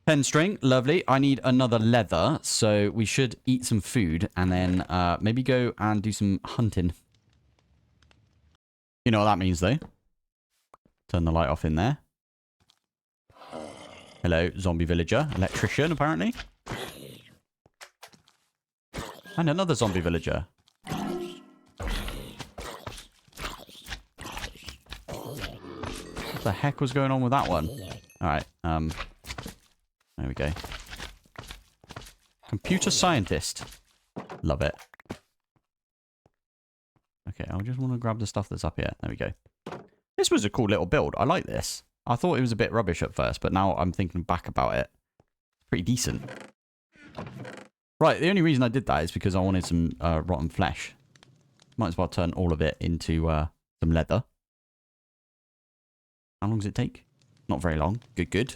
10 string, lovely. I need another leather, so we should eat some food and then maybe go and do some hunting. You know what that means, though. Turn the light off in there. Hello, zombie villager. Electrician, apparently. And another zombie villager. What the heck was going on with that one? Alright, there we go. Computer scientist. Love it. Okay, I just want to grab the stuff that's up here. There we go. This was a cool little build. I like this. I thought it was a bit rubbish at first, but now I'm thinking back about it. It's pretty decent. Right, the only reason I did that is because I wanted some rotten flesh. Might as well turn all of it into some leather. How long does it take? Not very long. Good, good.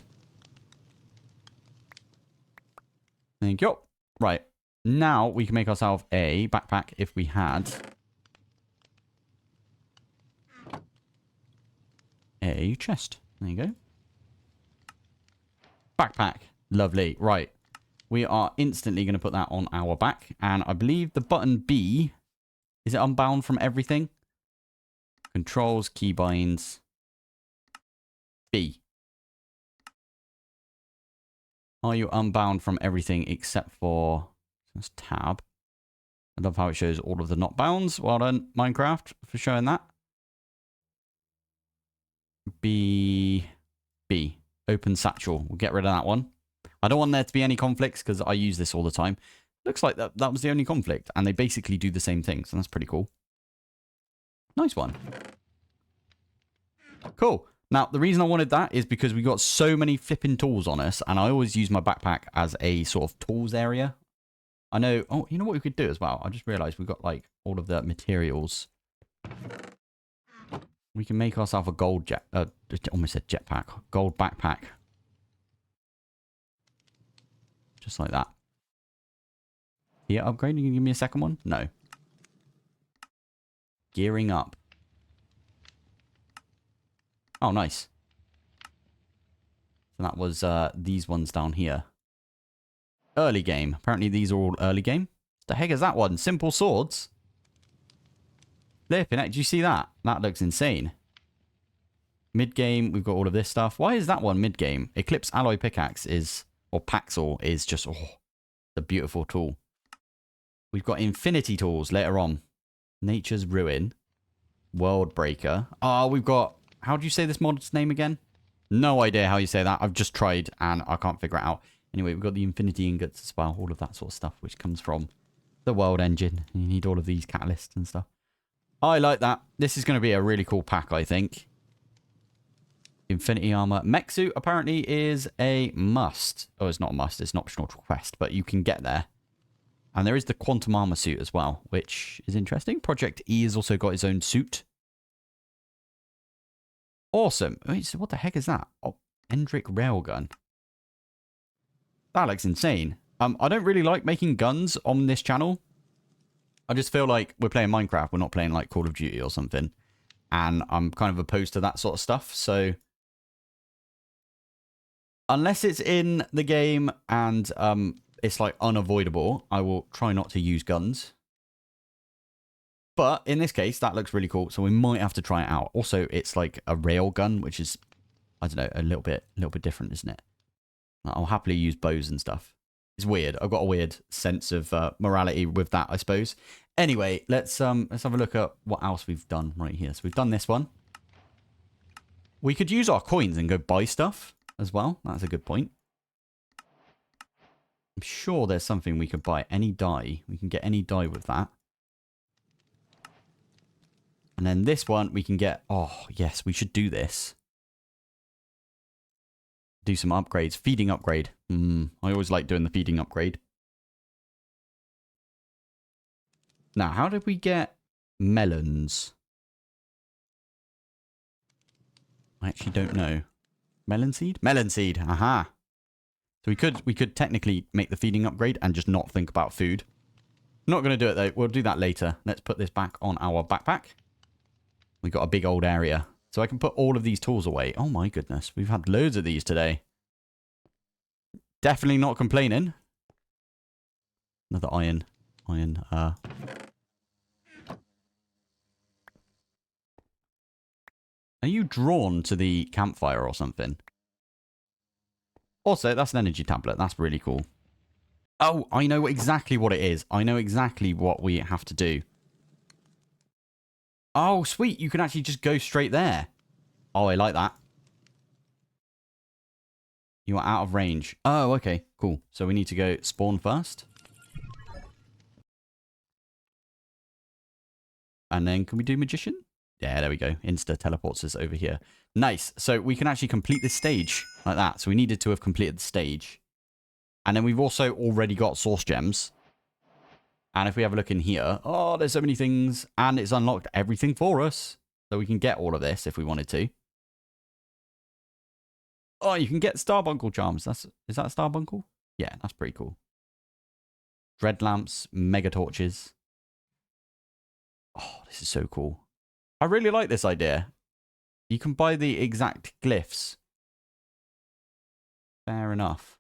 Thank you. Right. Now we can make ourselves a backpack if we had a chest. There you go. Backpack. Lovely. Right. We are instantly going to put that on our back. And I believe the button B, is it unbound from everything? Controls, keybinds. B. Are you unbound from everything except for... That's tab. I love how it shows all of the not bounds. Well done, Minecraft, for showing that. B. B. Open satchel. We'll get rid of that one. I don't want there to be any conflicts because I use this all the time. Looks like that was the only conflict. And they basically do the same thing. So that's pretty cool. Nice one. Cool. Now, the reason I wanted that is because we got so many flipping tools on us. And I always use my backpack as a sort of tools area. I know... Oh, you know what we could do as well? I just realized we've got like all of the materials. We can make ourselves a gold jet... almost said jetpack. Gold backpack. Just like that. Yeah, upgrade. You can give me a second one? No. Gearing up. Oh, nice. So that was these ones down here. Early game. Apparently these are all early game. The heck is that one? Simple swords. Flipping heck, do you see that? That looks insane. Mid-game, we've got all of this stuff. Why is that one mid-game? Eclipse Alloy Pickaxe is, or Paxel is just, oh, a beautiful tool. We've got Infinity Tools later on. Nature's Ruin. World Breaker. Oh, we've got, how do you say this mod's name again? No idea how you say that. I've just tried and I can't figure it out. Anyway, we've got the Infinity Ingots as well. All of that sort of stuff, which comes from the World Engine. You need all of these catalysts and stuff. I like that. This is going to be a really cool pack, I think. Infinity Armor. Mech Suit apparently is a must. Oh, it's not a must. It's an optional quest, but you can get there. And there is the Quantum Armor Suit as well, which is interesting. Project E has also got its own suit. Awesome. Wait, so what the heck is that? Oh, Endrick Railgun. That looks insane. I don't really like making guns on this channel. I just feel like we're playing Minecraft. We're not playing like Call of Duty or something. And I'm kind of opposed to that sort of stuff. So unless it's in the game and it's like unavoidable, I will try not to use guns. But in this case, that looks really cool. So we might have to try it out. Also, it's like a rail gun, which is, I don't know, a little bit different, isn't it? I'll happily use bows and stuff. It's weird. I've got a weird sense of morality with that, I suppose. Anyway, let's have a look at what else we've done right here. So we've done this one. We could use our coins and go buy stuff as well. That's a good point. I'm sure there's something we could buy. Any dye. We can get any dye with that. And then this one we can get... Oh, yes, we should do this. Do some upgrades. Feeding upgrade. I always like doing the feeding upgrade. Now, how did we get melons? I actually don't know. Melon seed? Melon seed. Aha. So we could technically make the feeding upgrade and just not think about food. Not going to do it though. We'll do that later. Let's put this back on our backpack. We got a big old area. So I can put all of these tools away. Oh my goodness. We've had loads of these today. Definitely not complaining. Another iron. Are you drawn to the campfire or something? Also, that's an energy tablet. That's really cool. Oh, I know exactly what it is. I know exactly what we have to do. Oh, sweet. You can actually just go straight there. Oh, I like that. You are out of range. Oh, okay. Cool. So we need to go spawn first. And then can we do magician? Yeah, there we go. Insta teleports us over here. Nice. So we can actually complete this stage like that. So we needed to have completed the stage. And then we've also already got source gems. And if we have a look in here, oh, there's so many things. And it's unlocked everything for us. So we can get all of this if we wanted to. Oh, you can get Starbuncle charms. Is that Starbuncle? Yeah, that's pretty cool. Dread lamps, mega torches. Oh, this is so cool. I really like this idea. You can buy the exact glyphs. Fair enough.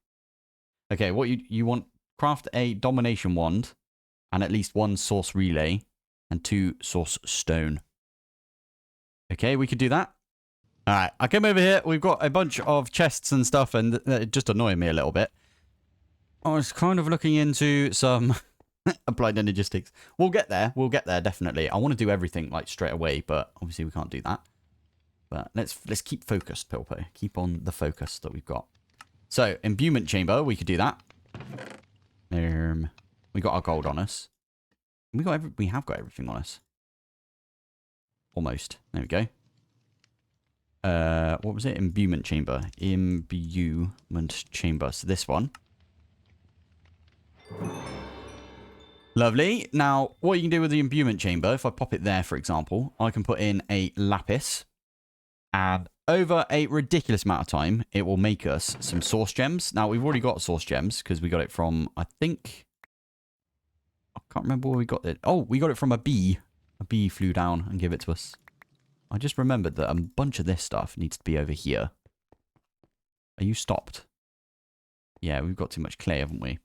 Okay, what you want? Craft a domination wand and at least 1 source relay and 2 source stone. Okay, we could do that. All right, I came over here. We've got a bunch of chests and stuff, and it just annoyed me a little bit. I was kind of looking into some applied energistics. We'll get there. We'll get there, definitely. I want to do everything like straight away, but obviously we can't do that. But let's keep focused, Pilpoh. Keep on the focus that we've got. So, imbuement chamber, we could do that. We got our gold on us. We have got everything on us. Almost. There we go. What was it? Imbuement chamber. Imbuement chamber. So this one. Lovely. Now, what you can do with the imbuement chamber, if I pop it there, for example, I can put in a lapis. And over a ridiculous amount of time, it will make us some source gems. Now, we've already got source gems because we got it from, I think... I can't remember where we got it. Oh, we got it from a bee. A bee flew down and gave it to us. I just remembered that a bunch of this stuff needs to be over here. Are you stopped? Yeah, we've got too much clay, haven't we?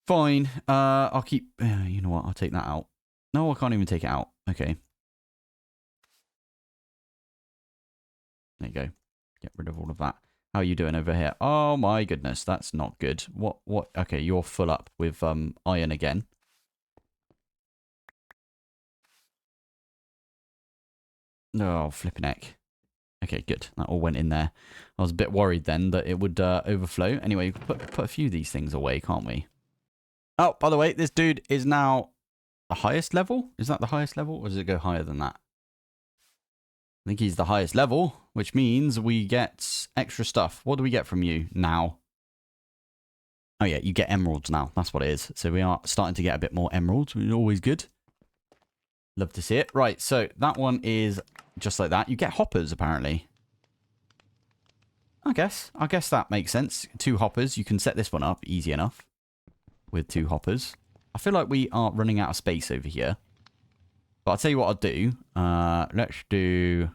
Fine. I'll keep... you know what? I'll take that out. No, I can't even take it out. Okay. There you go. Get rid of all of that. How are you doing over here? Oh my goodness, that's not good. What? Okay, you're full up with iron again. Oh, flipping heck. Okay, good. That all went in there. I was a bit worried then that it would overflow. Anyway, put a few of these things away, can't we? Oh, by the way, this dude is now the highest level. Is that the highest level, or does it go higher than that? I think he's the highest level, which means we get extra stuff. What do we get from you now? Oh yeah, you get emeralds now. That's what it is. So we are starting to get a bit more emeralds, which is always good. Love to see it. Right, so that one is just like that. You get hoppers, apparently. I guess that makes sense. 2 hoppers. You can set this one up easy enough with 2 hoppers. I feel like we are running out of space over here. But I'll tell you what I'll do. Let's do...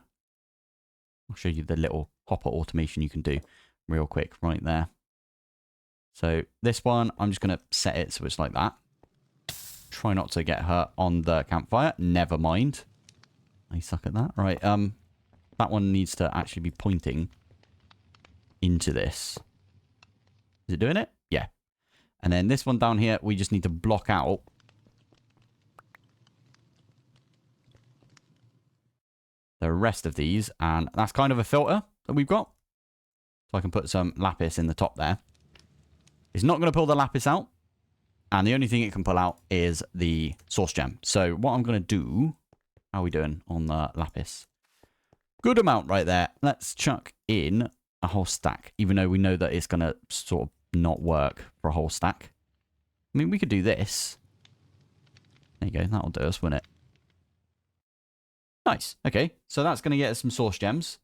I'll show you the little hopper automation you can do real quick right there. So this one, I'm just going to set it so it's like that. Try not to get her on the campfire. Never mind. I suck at that. Right, that one needs to actually be pointing into this. Is it doing it? Yeah. And then this one down here, we just need to block out the rest of these. And that's kind of a filter that we've got. So I can put some lapis in the top there. It's not going to pull the lapis out. And the only thing it can pull out is the source gem. So what I'm going to do... How are we doing on the lapis? Good amount right there. Let's chuck in a whole stack. Even though we know that it's going to sort of not work for a whole stack. I mean, we could do this. There you go. That'll do us, won't it? Nice. Okay. So that's going to get us some source gems.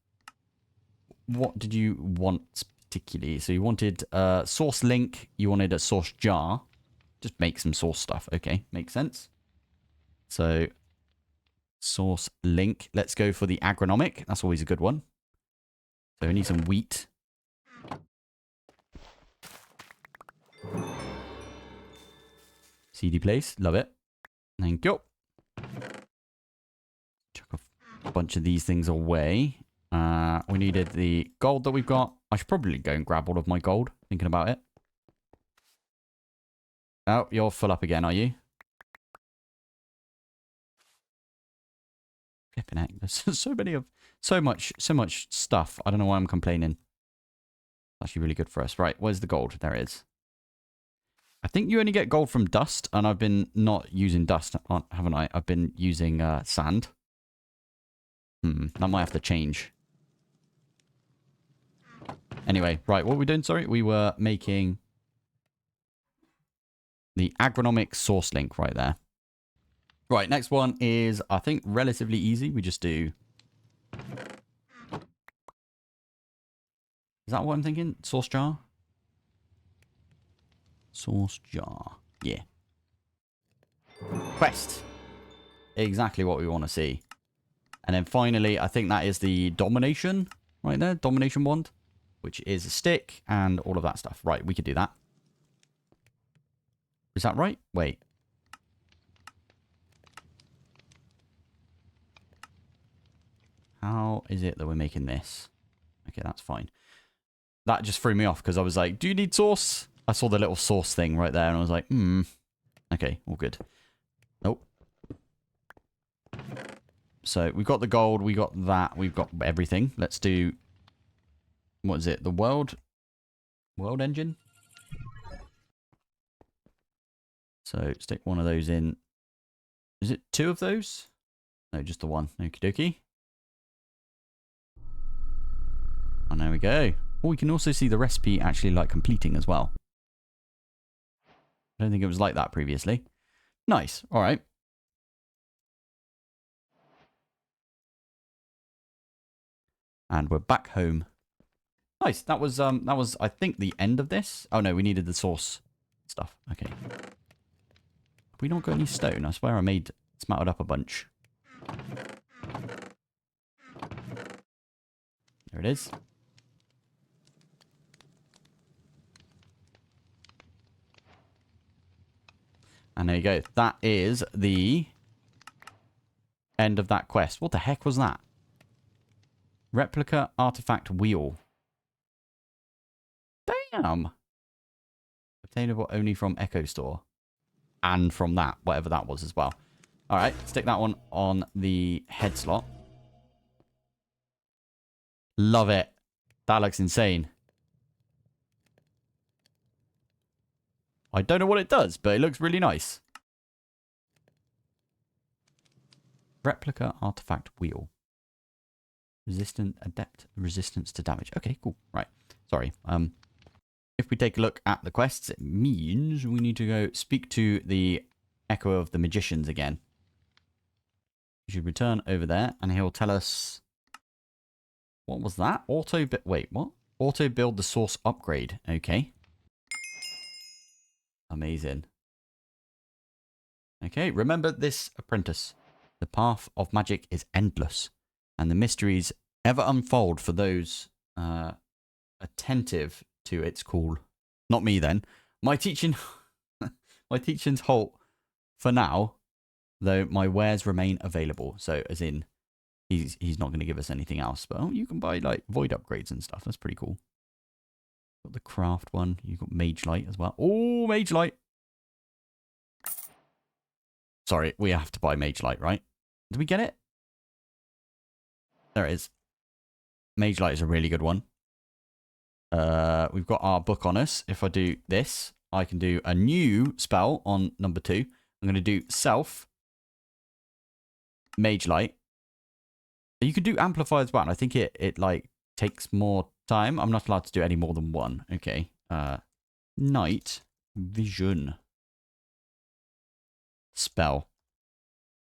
What did you want particularly? So you wanted a source link. You wanted a source jar. Just make some source stuff. Okay. Makes sense. So source link. Let's go for the agronomic. That's always a good one. So we need some wheat. CD place. Love it. Thank you. Chuck a bunch of these things away. We needed the gold that we've got. I should probably go and grab all of my gold, thinking about it. Oh, you're full up again, are you? Flipping heck. There's so much stuff. I don't know why I'm complaining. Actually really good for us. Right, where's the gold? There it is. I think you only get gold from dust, and I've been not using dust, haven't I? I've been using sand. That might have to change. Anyway, right, what were we doing? Sorry, we were making the agronomic source link right there. Right, next one is, I think, relatively easy. We just do... Is that what I'm thinking? Source jar? Source jar. Yeah. Quest. Exactly what we want to see. And then finally, I think that is the domination right there. Domination wand. Which is a stick and all of that stuff. Right, we could do that. Is that right? Wait. How is it that we're making this? Okay, that's fine. That just threw me off because I was like, do you need source? I saw the little source thing right there and I was like, okay, all good. Nope. So we've got the gold, we got that, we've got everything. Let's do, what is it? The world engine? So stick one of those in. Is it 2 of those? No, just the one. Okie dokie. And there we go. Oh, we can also see the recipe actually like completing as well. I don't think it was like that previously. Nice. All right. And we're back home. Nice. That was I think the end of this. Oh no, we needed the source stuff. Okay. Have we not got any stone? I swear I smelted up a bunch. There it is. And there you go. That is the end of that quest. What the heck was that? Replica artifact wheel. Damn. Obtainable only from Echo Store. And from that, whatever that was as well. All right, stick that one on the head slot. Love it. That looks insane. I don't know what it does, but it looks really nice. Replica artifact wheel. Resistant, adept, resistance to damage. Okay, cool. Right. Sorry. If we take a look at the quests, it means we need to go speak to the Echo of the Magicians again. We should return over there, and he'll tell us... What was that? Wait, what? Auto build the source upgrade. Okay. Amazing. Okay, remember this, apprentice. The path of magic is endless, and the mysteries ever unfold for those attentive to its call. Not me, then. My teachings halt for now, though my wares remain available. So, as in, he's not going to give us anything else. But oh, you can buy, like, void upgrades and stuff. That's pretty cool. Got the craft one. You've got Mage Light as well. Oh, Mage Light. Sorry, we have to buy Mage Light, right? Did we get it? There it is. Mage Light is a really good one. We've got our book on us. If I do this, I can do a new spell on number 2. I'm going to do Self. Mage Light. You can do Amplify as well. And I think it like takes more time. I'm not allowed to do any more than one. Okay. Night Vision. Spell.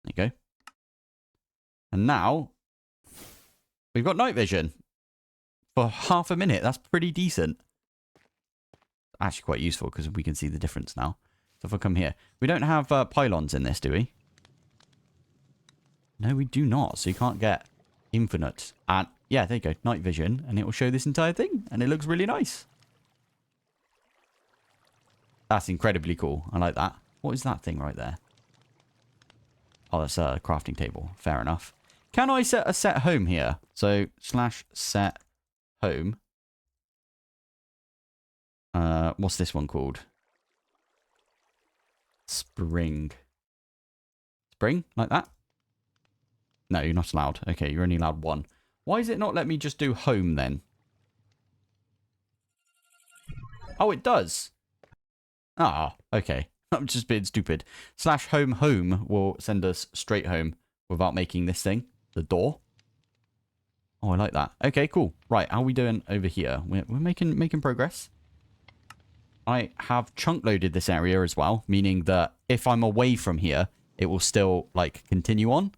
There you go. And now, we've got night vision. For half a minute. That's pretty decent. Actually quite useful because we can see the difference now. So if I come here. We don't have pylons in this, do we? No, we do not. So you can't get infinite. And yeah, there you go. Night vision. And it will show this entire thing. And it looks really nice. That's incredibly cool. I like that. What is that thing right there? Oh, that's a crafting table. Fair enough. Can I set a set home here? So, /set home. What's this one called? Spring. Spring? Like that? No, you're not allowed. Okay, you're only allowed one. Why is it not let me just do home then? Oh, it does. Ah, okay. I'm just being stupid. /home will send us straight home without making this thing. The door. Oh, I like that. Okay, cool. Right, how are we doing over here? We're making progress. I have chunk loaded this area as well, meaning that if I'm away from here, it will still, like, continue on.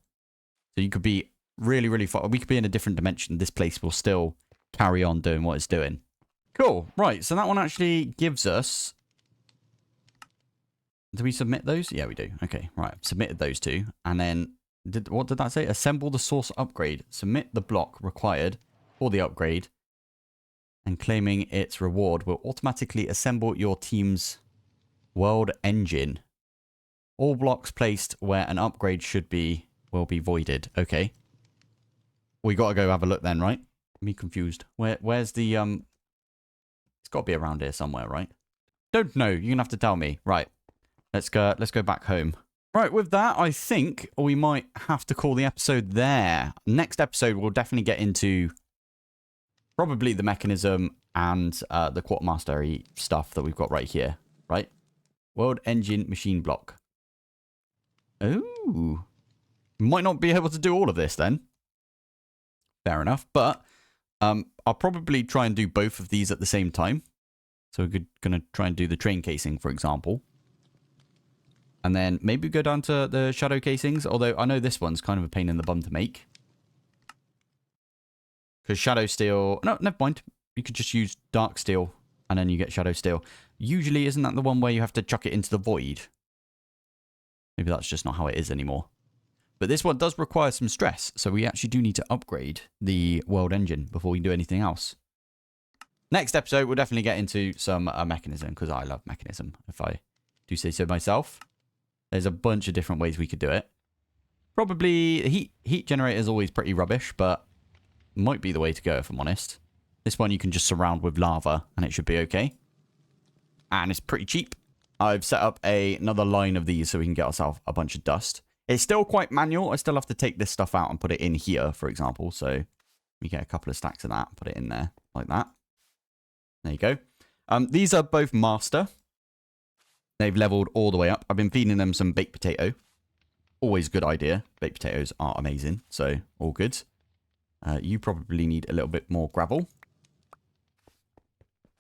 So you could be really, really far. We could be in a different dimension. This place will still carry on doing what it's doing. Cool. Right, so that one actually gives us... Do we submit those? Yeah, we do. Okay, right. I've submitted those two. And then, what did that say? Assemble the source upgrade. Submit the block required for the upgrade. And claiming its reward will automatically assemble your team's world engine. All blocks placed where an upgrade should be will be voided. Okay. We got to go have a look then, right? Me confused. Where's the... It's got to be around here somewhere, right? Don't know. You're going to have to tell me. Right. Let's go back home. Right, with that, I think we might have to call the episode there. Next episode, we'll definitely get into probably the mechanism and the quartermaster stuff that we've got right here, right? World engine machine block. Oh. Might not be able to do all of this then. Fair enough, but I'll probably try and do both of these at the same time. So we're going to try and do the train casing, for example. And then maybe go down to the shadow casings. Although I know this one's kind of a pain in the bum to make. Because shadow steel... No, never mind. You could just use dark steel. And then you get shadow steel. Usually, isn't that the one where you have to chuck it into the void? Maybe that's just not how it is anymore. But this one does require some stress. So we actually do need to upgrade the world engine before we do anything else. Next episode, we'll definitely get into some mechanism. Because I love mechanism, if I do say so myself. There's a bunch of different ways we could do it. Probably heat generator is always pretty rubbish, but might be the way to go if I'm honest. This one you can just surround with lava and it should be okay. And it's pretty cheap. I've set up another line of these so we can get ourselves a bunch of dust. It's still quite manual. I still have to take this stuff out and put it in here, for example. So we get a couple of stacks of that, put it in there like that. There you go. These are both master. They've leveled all the way up. I've been feeding them some baked potato. Always a good idea. Baked potatoes are amazing. So all good. You probably need a little bit more gravel.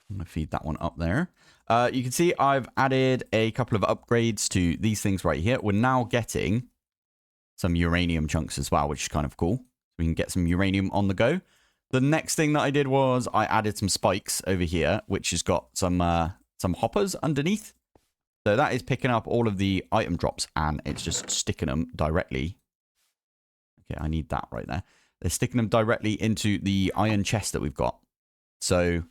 I'm going to feed that one up there. You can see I've added a couple of upgrades to these things right here. We're now getting some uranium chunks as well, which is kind of cool. We can get some uranium on the go. The next thing that I did was I added some spikes over here, which has got some hoppers underneath. So that is picking up all of the item drops and it's just sticking them directly. Okay, I need that right there. They're sticking them directly into the iron chest that we've got. So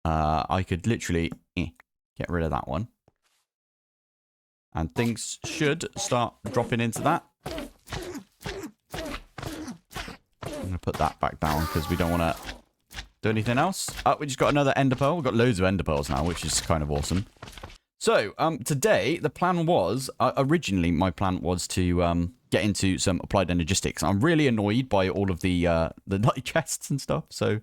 I could literally get rid of that one. And things should start dropping into that. I'm going to put that back down because we don't want to do anything else. Oh, we just got another ender pearl. We've got loads of ender pearls now, which is kind of awesome. So, today, the plan was, originally my plan was to get into some applied energistics. I'm really annoyed by all of the night chests and stuff. So,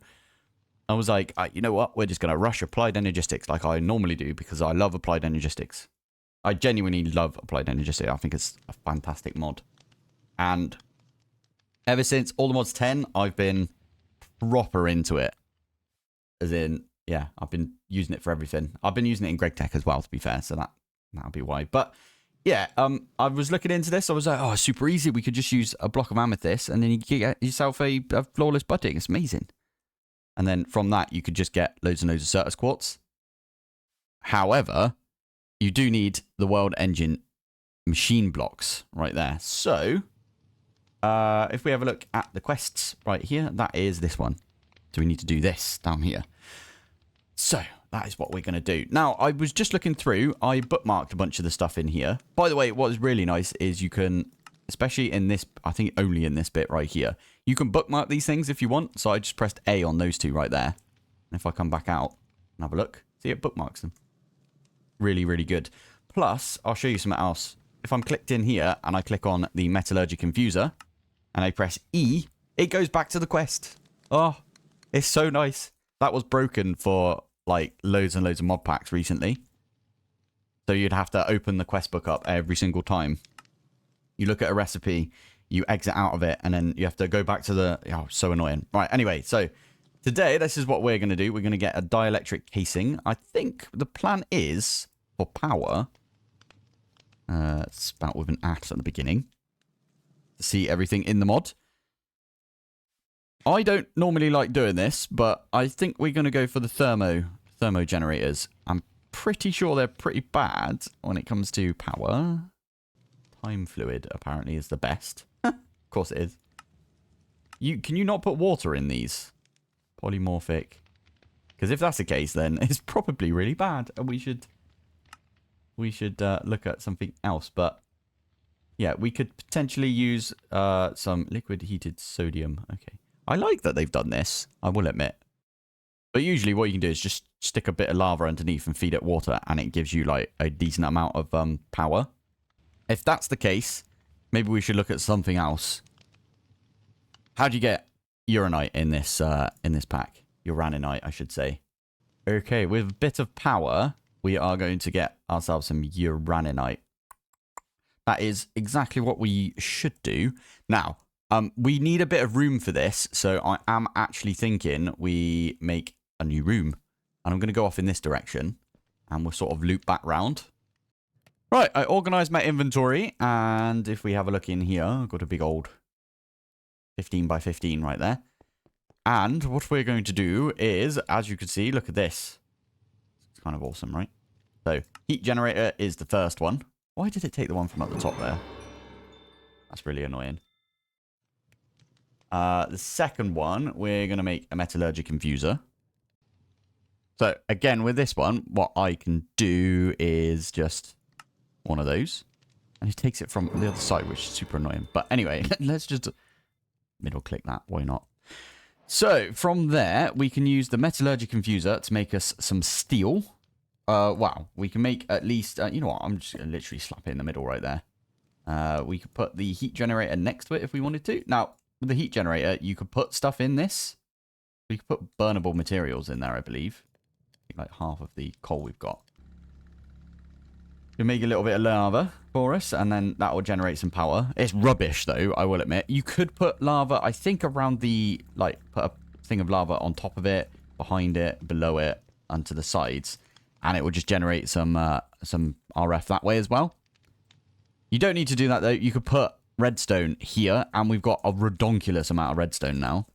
I was like, you know what? We're just going to rush applied energistics like I normally do because I love applied energistics. I genuinely love applied energistics. I think it's a fantastic mod. And ever since All the Mods 10, I've been proper into it. As in, yeah, I've been using it for everything. I've been using it in Greg Tech as well, to be fair. So that'll be why. But yeah, I was looking into this. I was like, oh, it's super easy. We could just use a block of amethyst and then you get yourself a flawless budding. It's amazing. And then from that, you could just get loads and loads of Certus quartz. However, you do need the world engine machine blocks right there. So if we have a look at the quests right here, that is this one. So we need to do this down here. So that is what we're going to do. Now, I was just looking through. I bookmarked a bunch of the stuff in here. By the way, what is really nice is you can, especially in this, I think only in this bit right here, you can bookmark these things if you want. So I just pressed A on those two right there. And if I come back out and have a look, see, it bookmarks them. Really, really good. Plus, I'll show you something else. If I'm clicked in here and I click on the metallurgic infuser and I press E, it goes back to the quest. Oh, it's so nice. That was broken for like loads and loads of mod packs recently. So you'd have to open the quest book up every single time. You look at a recipe, you exit out of it, and then you have to go back to the... Oh, so annoying. Right, anyway, so today, this is what we're going to do. We're going to get a dielectric casing. I think the plan is, for power, spout with an at the beginning, to see everything in the mod. I don't normally like doing this, but I think we're going to go for the thermo generators. I'm pretty sure they're pretty bad when it comes to power. Time fluid apparently is the best. Of course it is. Can you not put water in these? Polymorphic. Because if that's the case, then it's probably really bad, and we should look at something else. But yeah, we could potentially use some liquid heated sodium. Okay. I like that they've done this, I will admit. But usually what you can do is just stick a bit of lava underneath and feed it water, and it gives you like a decent amount of power. If that's the case, maybe we should look at something else. How do you get uranite in this pack? Uraninite, I should say. Okay, with a bit of power, we are going to get ourselves some uraninite. That is exactly what we should do. Now, we need a bit of room for this, so I am actually thinking we make a new room. And I'm going to go off in this direction, and we'll sort of loop back round. Right, I organised my inventory, and if we have a look in here, I've got a big old 15 by 15 right there. And what we're going to do is, as you can see, look at this. It's kind of awesome, right? So, heat generator is the first one. Why did it take the one from at the top there? That's really annoying. The second one, we're going to make a metallurgic infuser. So, again, with this one, what I can do is just one of those. And it takes it from the other side, which is super annoying. But anyway, let's just middle click that. Why not? So from there, we can use the metallurgic infuser to make us some steel. Wow, we can make at least, you know what, I'm just going to literally slap it in the middle right there. We could put the heat generator next to it if we wanted to. Now, with the heat generator, you could put stuff in this. We could put burnable materials in there, I believe. Like half of the coal we've got. You make a little bit of lava for us, and then that will generate some power. It's rubbish, though, I will admit. You could put lava, I think, around the, like, put a thing of lava on top of it, behind it, below it, and to the sides. And it will just generate some RF that way as well. You don't need to do that, though. You could put redstone here, and we've got a redonkulous amount of redstone now.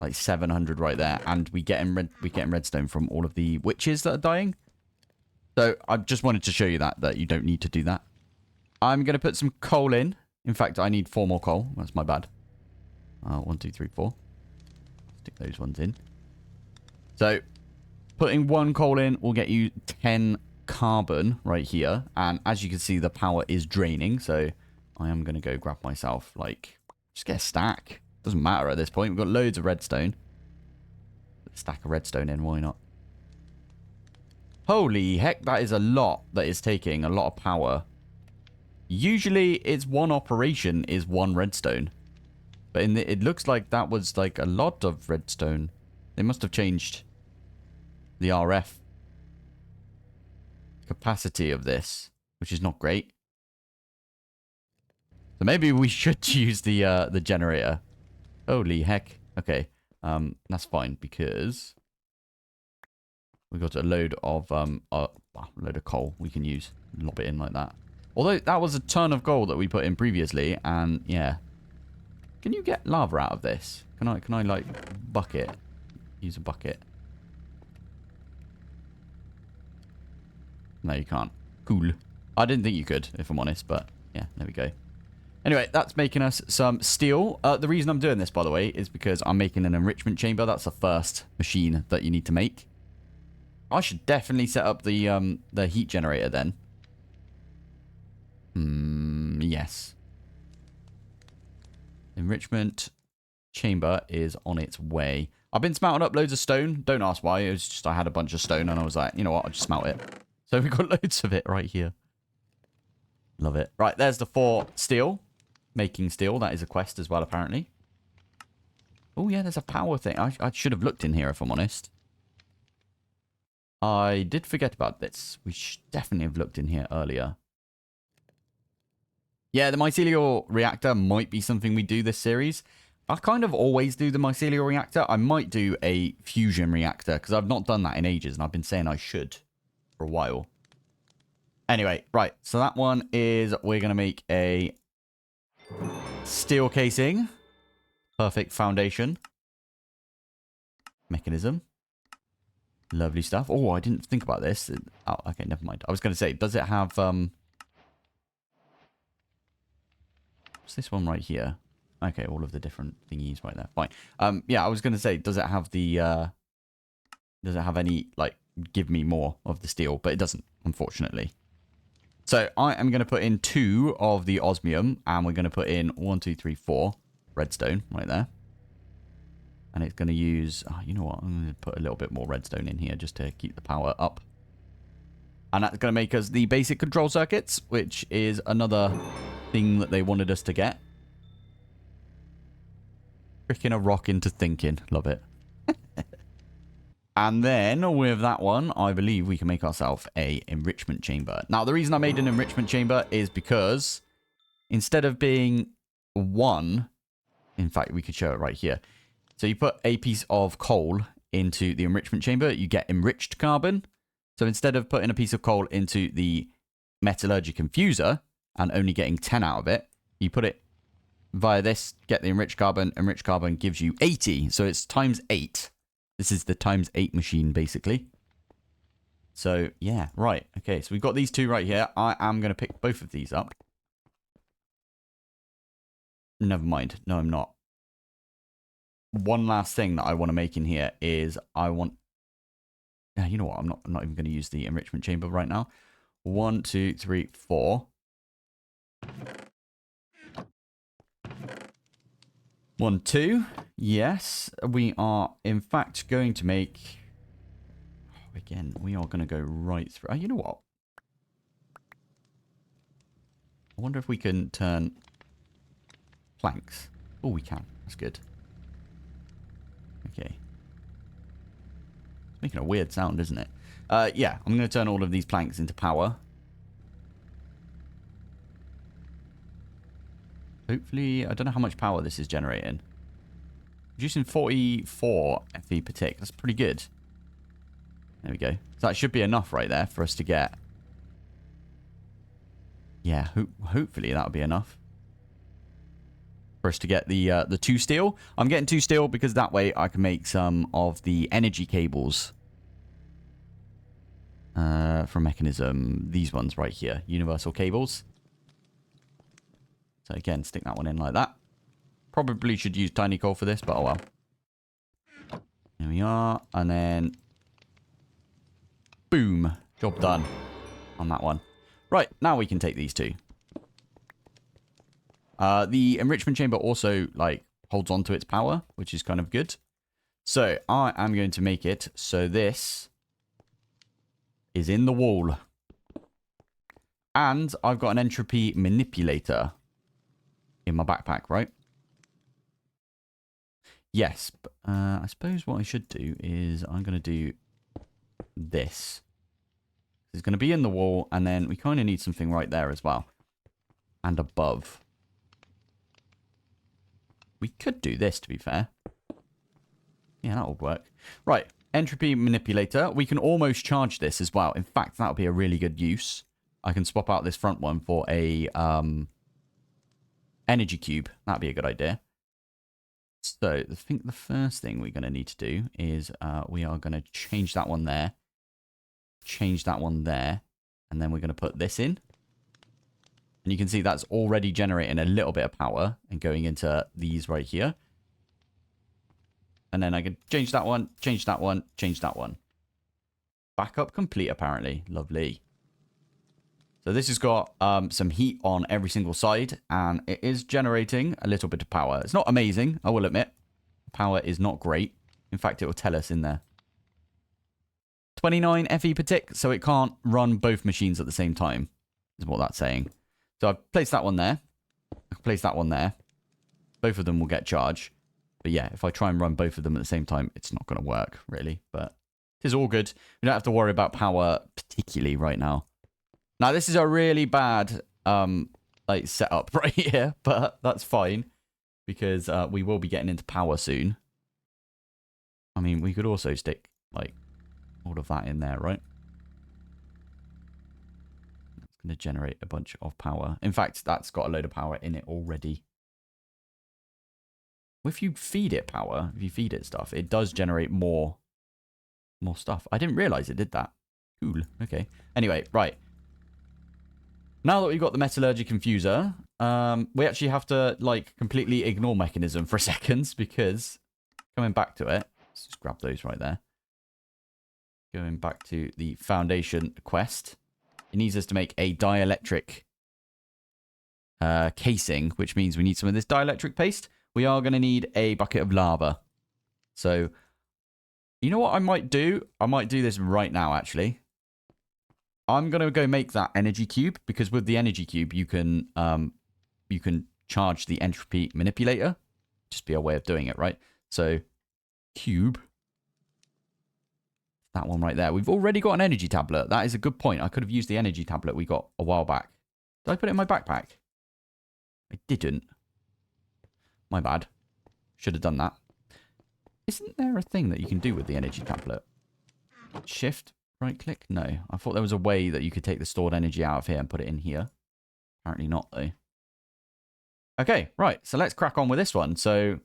Like 700 right there. And we get in redstone from all of the witches that are dying. So I just wanted to show you that you don't need to do that. I'm going to put some coal in. In fact, I need 4 more coal. That's my bad. 1, 2, 3, 4. Stick those ones in. So putting 1 coal in will get you 10 carbon right here. And as you can see, the power is draining. So I am going to go grab myself, like, just get a stack. Doesn't matter at this point. We've got loads of redstone. Put a stack of redstone in. Why not? Holy heck, that is a lot that is taking a lot of power. Usually, it's 1 operation is 1 redstone. But it looks like that was like a lot of redstone. They must have changed the RF capacity of this, which is not great. So maybe we should use the generator. Holy heck. Okay, that's fine because we got a load of coal we can use. Lob it in like that. Although that was a ton of gold that we put in previously, and yeah. Can you get lava out of this? Can I like bucket? Use a bucket. No, you can't. Cool. I didn't think you could, if I'm honest, but yeah, there we go. Anyway, that's making us some steel. The reason I'm doing this, by the way, is because I'm making an enrichment chamber. That's the first machine that you need to make. I should definitely set up the heat generator then. Yes. Enrichment chamber is on its way. I've been smelting up loads of stone. Don't ask why. It was just I had a bunch of stone and I was like, you know what? I'll just smelt it. So we've got loads of it right here. Love it. Right, there's the 4 steel. Making steel. That is a quest as well, apparently. Oh, yeah, there's a power thing. I should have looked in here, if I'm honest. I did forget about this. We should definitely have looked in here earlier. Yeah, the mycelial reactor might be something we do this series. I kind of always do the mycelial reactor. I might do a fusion reactor because I've not done that in ages and I've been saying I should for a while. Anyway, right. So that one is we're going to make a steel casing. Perfect foundation. Mechanism. Lovely stuff. Oh, I didn't think about this. Oh, okay, never mind. I was going to say, does it have... What's this one right here? Okay, all of the different thingies right there. Fine. Yeah, I was going to say, does it have the... does it have any, like, give me more of the steel? But it doesn't, unfortunately. So I am going to put in 2 of the osmium, and we're going to put in 1, 2, 3, 4 redstone right there. And it's going to use, oh, you know what, I'm going to put a little bit more redstone in here just to keep the power up. And that's going to make us the basic control circuits, which is another thing that they wanted us to get. Tricking a rock into thinking. Love it. And then with that one, I believe we can make ourselves a enrichment chamber. Now, the reason I made an enrichment chamber is because instead of being 1, in fact, we could show it right here. So you put a piece of coal into the enrichment chamber, you get enriched carbon. So instead of putting a piece of coal into the metallurgic infuser and only getting 10 out of it, you put it via this, get the enriched carbon. Enriched carbon gives you 80. So it's times 8. This is the times 8 machine, basically. So, yeah, right. Okay, so we've got these 2 right here. I am going to pick both of these up. Never mind. No, I'm not. One last thing that I want to make in here is I want... Yeah, you know what? I'm not even going to use the enrichment chamber right now. 1, 2, 3, 4. One, two. Yes, we are in fact going to make... Again, we are going to go right through... Oh, you know what? I wonder if we can turn planks. Oh, we can. That's good. Okay. It's making a weird sound, isn't it? Yeah, I'm going to turn all of these planks into power. Hopefully, I don't know how much power this is generating. Producing 44 FE per tick. That's pretty good. There we go. So that should be enough right there for us to get... Yeah, hopefully that'll be enough. For us to get the 2 steel. I'm getting 2 steel because that way I can make some of the energy cables. From Mechanism. These ones right here. Universal cables. So again, stick that one in like that. Probably should use tiny coal for this, but oh well. Here we are. And then... Boom. Job done on that one. Right, now we can take these 2. The enrichment chamber also, like, holds on to its power, which is kind of good. So, I am going to make it so this is in the wall. And I've got an entropy manipulator in my backpack, right? Yes. But, I suppose what I should do is I'm going to do this. It's going to be in the wall, and then we kind of need something right there as well. And above. We could do this, to be fair. Yeah, that would work. Right, entropy manipulator. We can almost charge this as well. In fact, that would be a really good use. I can swap out this front one for a energy cube. That'd be a good idea. So, I think the first thing we're going to need to do is we are going to change that one there. Change that one there. And then we're going to put this in. And you can see that's already generating a little bit of power and going into these right here. And then I can change that one, change that one, change that one. Backup complete, apparently. Lovely. So this has got some heat on every single side, and it is generating a little bit of power. It's not amazing, I will admit. Power is not great. In fact, it will tell us in there. 29 FE per tick, so it can't run both machines at the same time, is what that's saying. So I've placed that one there. I can place that one there. Both of them will get charged. But yeah, if I try and run both of them at the same time, it's not going to work, really. But it is all good. We don't have to worry about power particularly right now. Now, this is a really bad like setup right here, but that's fine. Because we will be getting into power soon. I mean, we could also stick, like, all of that in there, right? That's going to generate a bunch of power. In fact, that's got a load of power in it already. If you feed it power, if you feed it stuff, it does generate more stuff. I didn't realize it did that. Cool. Okay. Anyway, right. Now that we've got the metallurgy confuser, we actually have to, like, completely ignore mechanism for a second, because coming back to it, let's just grab those right there. Going back to the foundation quest, it needs us to make a dielectric casing, which means we need some of this dielectric paste. We are going to need a bucket of lava. So, you know what I might do? I might do this right now, actually. I'm going to go make that energy cube, because with the energy cube, you can charge the entropy manipulator. Just be a way of doing it, right? So, cube. That one right there. We've already got an energy tablet. That is a good point. I could have used the energy tablet we got a while back. Did I put it in my backpack? I didn't. My bad. Should have done that. Isn't there a thing that you can do with the energy tablet? Shift, right click? No. I thought there was a way that you could take the stored energy out of here and put it in here. Apparently not, though. Okay, right. So let's crack on with this one. So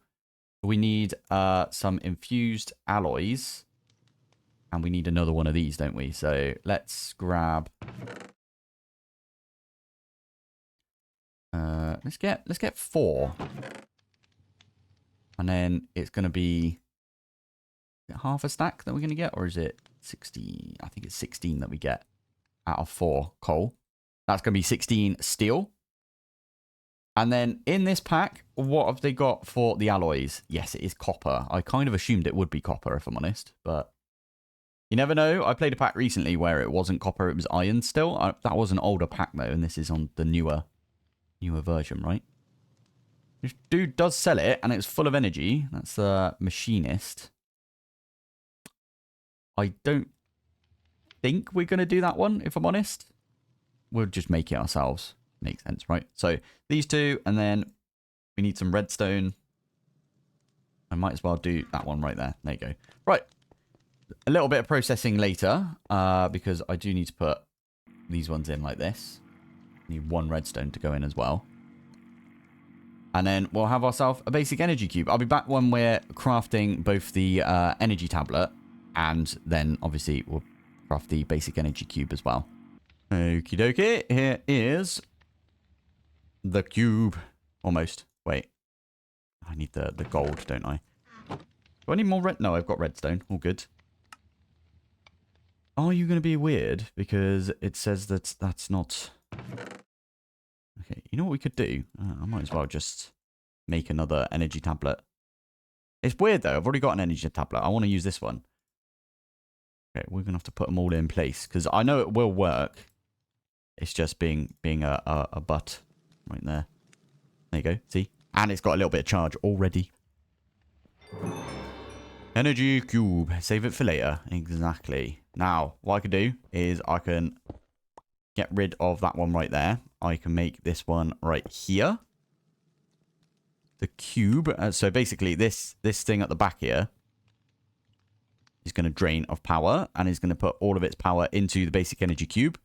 we need some infused alloys. And we need another one of these, don't we? So let's grab... let's get 4. And then it's going to be half a stack that we're going to get, or is it 16? I think it's 16 that we get out of 4 coal. That's going to be 16 steel. And then in this pack, what have they got for the alloys? Yes, it is copper. I kind of assumed it would be copper, if I'm honest. But you never know. I played a pack recently where it wasn't copper, it was iron still. That was an older pack, though, and this is on the newer version, right? This dude does sell it, and it's full of energy. That's the machinist. I don't think we're going to do that one, if I'm honest. We'll just make it ourselves. Makes sense, right? So these two, and then we need some redstone. I might as well do that one right there. There you go. Right. A little bit of processing later, because I do need to put these ones in like this. Need one redstone to go in as well. And then we'll have ourselves a basic energy cube. I'll be back when we're crafting both the energy tablet, and then obviously we'll craft the basic energy cube as well. Okie dokie. Here is the cube. Almost. Wait. I need the gold, don't I? Do I need more red? No, I've got redstone. All good. Are you going to be weird? Because it says that that's not... Okay, you know what we could do? I might as well just make another energy tablet. It's weird, though. I've already got an energy tablet. I want to use this one. Okay, we're going to have to put them all in place. Because I know it will work. It's just being a butt right there. There you go. See? And it's got a little bit of charge already. Energy cube. Save it for later. Exactly. Now, what I can do is I can get rid of that one right there. I can make this one right here. The cube. So basically, this thing at the back here is going to drain of power. And is going to put all of its power into the basic energy cube.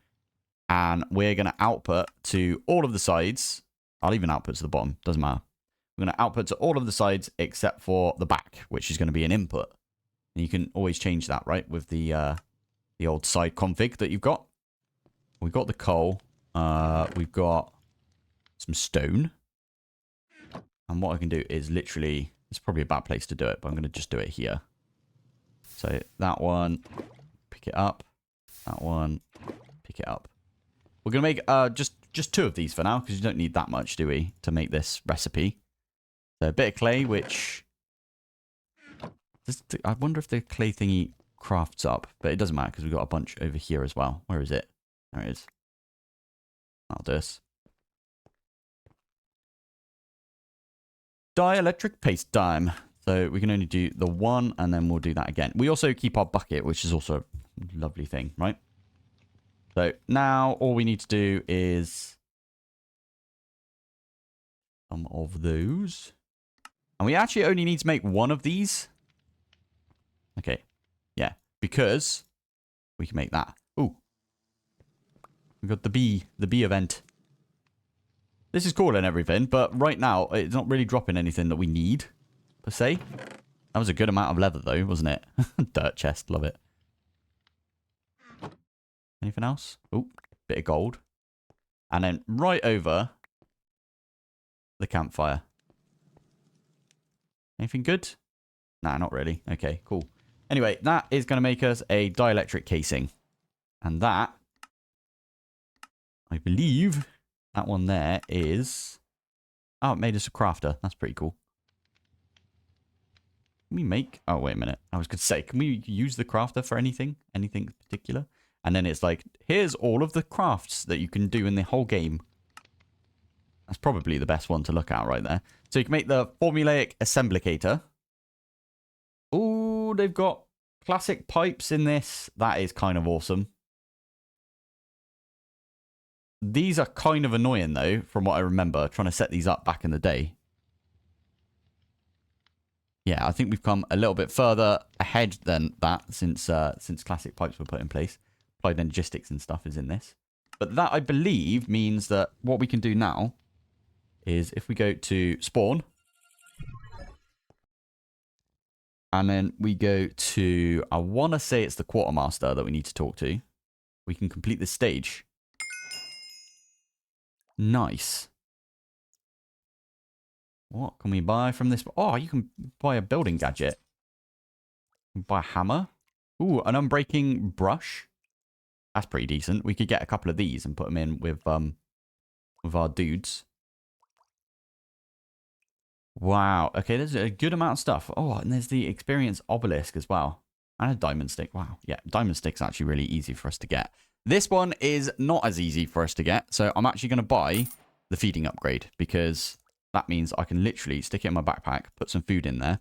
And we're going to output to all of the sides. I'll even output to the bottom. Doesn't matter. We're going to output to all of the sides except for the back, which is going to be an input. And you can always change that, right? With the old side config that you've got. We've got the coal. We've got some stone. And what I can do is literally... It's probably a bad place to do it, but I'm going to just do it here. So that one, pick it up. That one, pick it up. We're going to make just two of these for now, because you don't need that much, do we, to make this recipe. So a bit of clay, which... I wonder if the clay thingy crafts up, but it doesn't matter, because we've got a bunch over here as well. Where is it? There it is. That'll do us. Dielectric paste time. So we can only do the one, and then we'll do that again. We also keep our bucket, which is also a lovely thing, right? So now all we need to do is some of those. And we actually only need to make one of these. Okay. Yeah. Because we can make that. Ooh. We've got the bee event. This is cool and everything, but right now it's not really dropping anything that we need, per se. That was a good amount of leather though, wasn't it? Dirt chest, love it. Anything else? Oh, bit of gold. And then right over the campfire. Anything good? Nah, not really. Okay, cool. Anyway, that is going to make us a dielectric casing. And that, I believe, that one there is... Oh, it made us a crafter. That's pretty cool. Can we make... Oh, wait a minute. I was going to say, can we use the crafter for anything? Anything particular? And then it's like, here's all of the crafts that you can do in the whole game. That's probably the best one to look at right there. So you can make the formulaic assemblicator. Oh, they've got classic pipes in this. That is kind of awesome. These are kind of annoying, though, from what I remember, trying to set these up back in the day. Yeah, I think we've come a little bit further ahead than that since classic pipes were put in place. Applied Energistics and stuff is in this. But that, I believe, means that what we can do now is if we go to spawn, and then we go to, I want to say it's the quartermaster that we need to talk to, we can complete this stage. Nice. What can we buy from this? Oh, you can buy a building gadget. Buy a hammer. Ooh, an unbreaking brush. That's pretty decent. We could get a couple of these and put them in with our dudes. Wow. Okay, there's a good amount of stuff. Oh, and there's the experience obelisk as well. And a diamond stick. Wow. Yeah, diamond stick's actually really easy for us to get. This one is not as easy for us to get. So I'm actually going to buy the feeding upgrade because that means I can literally stick it in my backpack, put some food in there.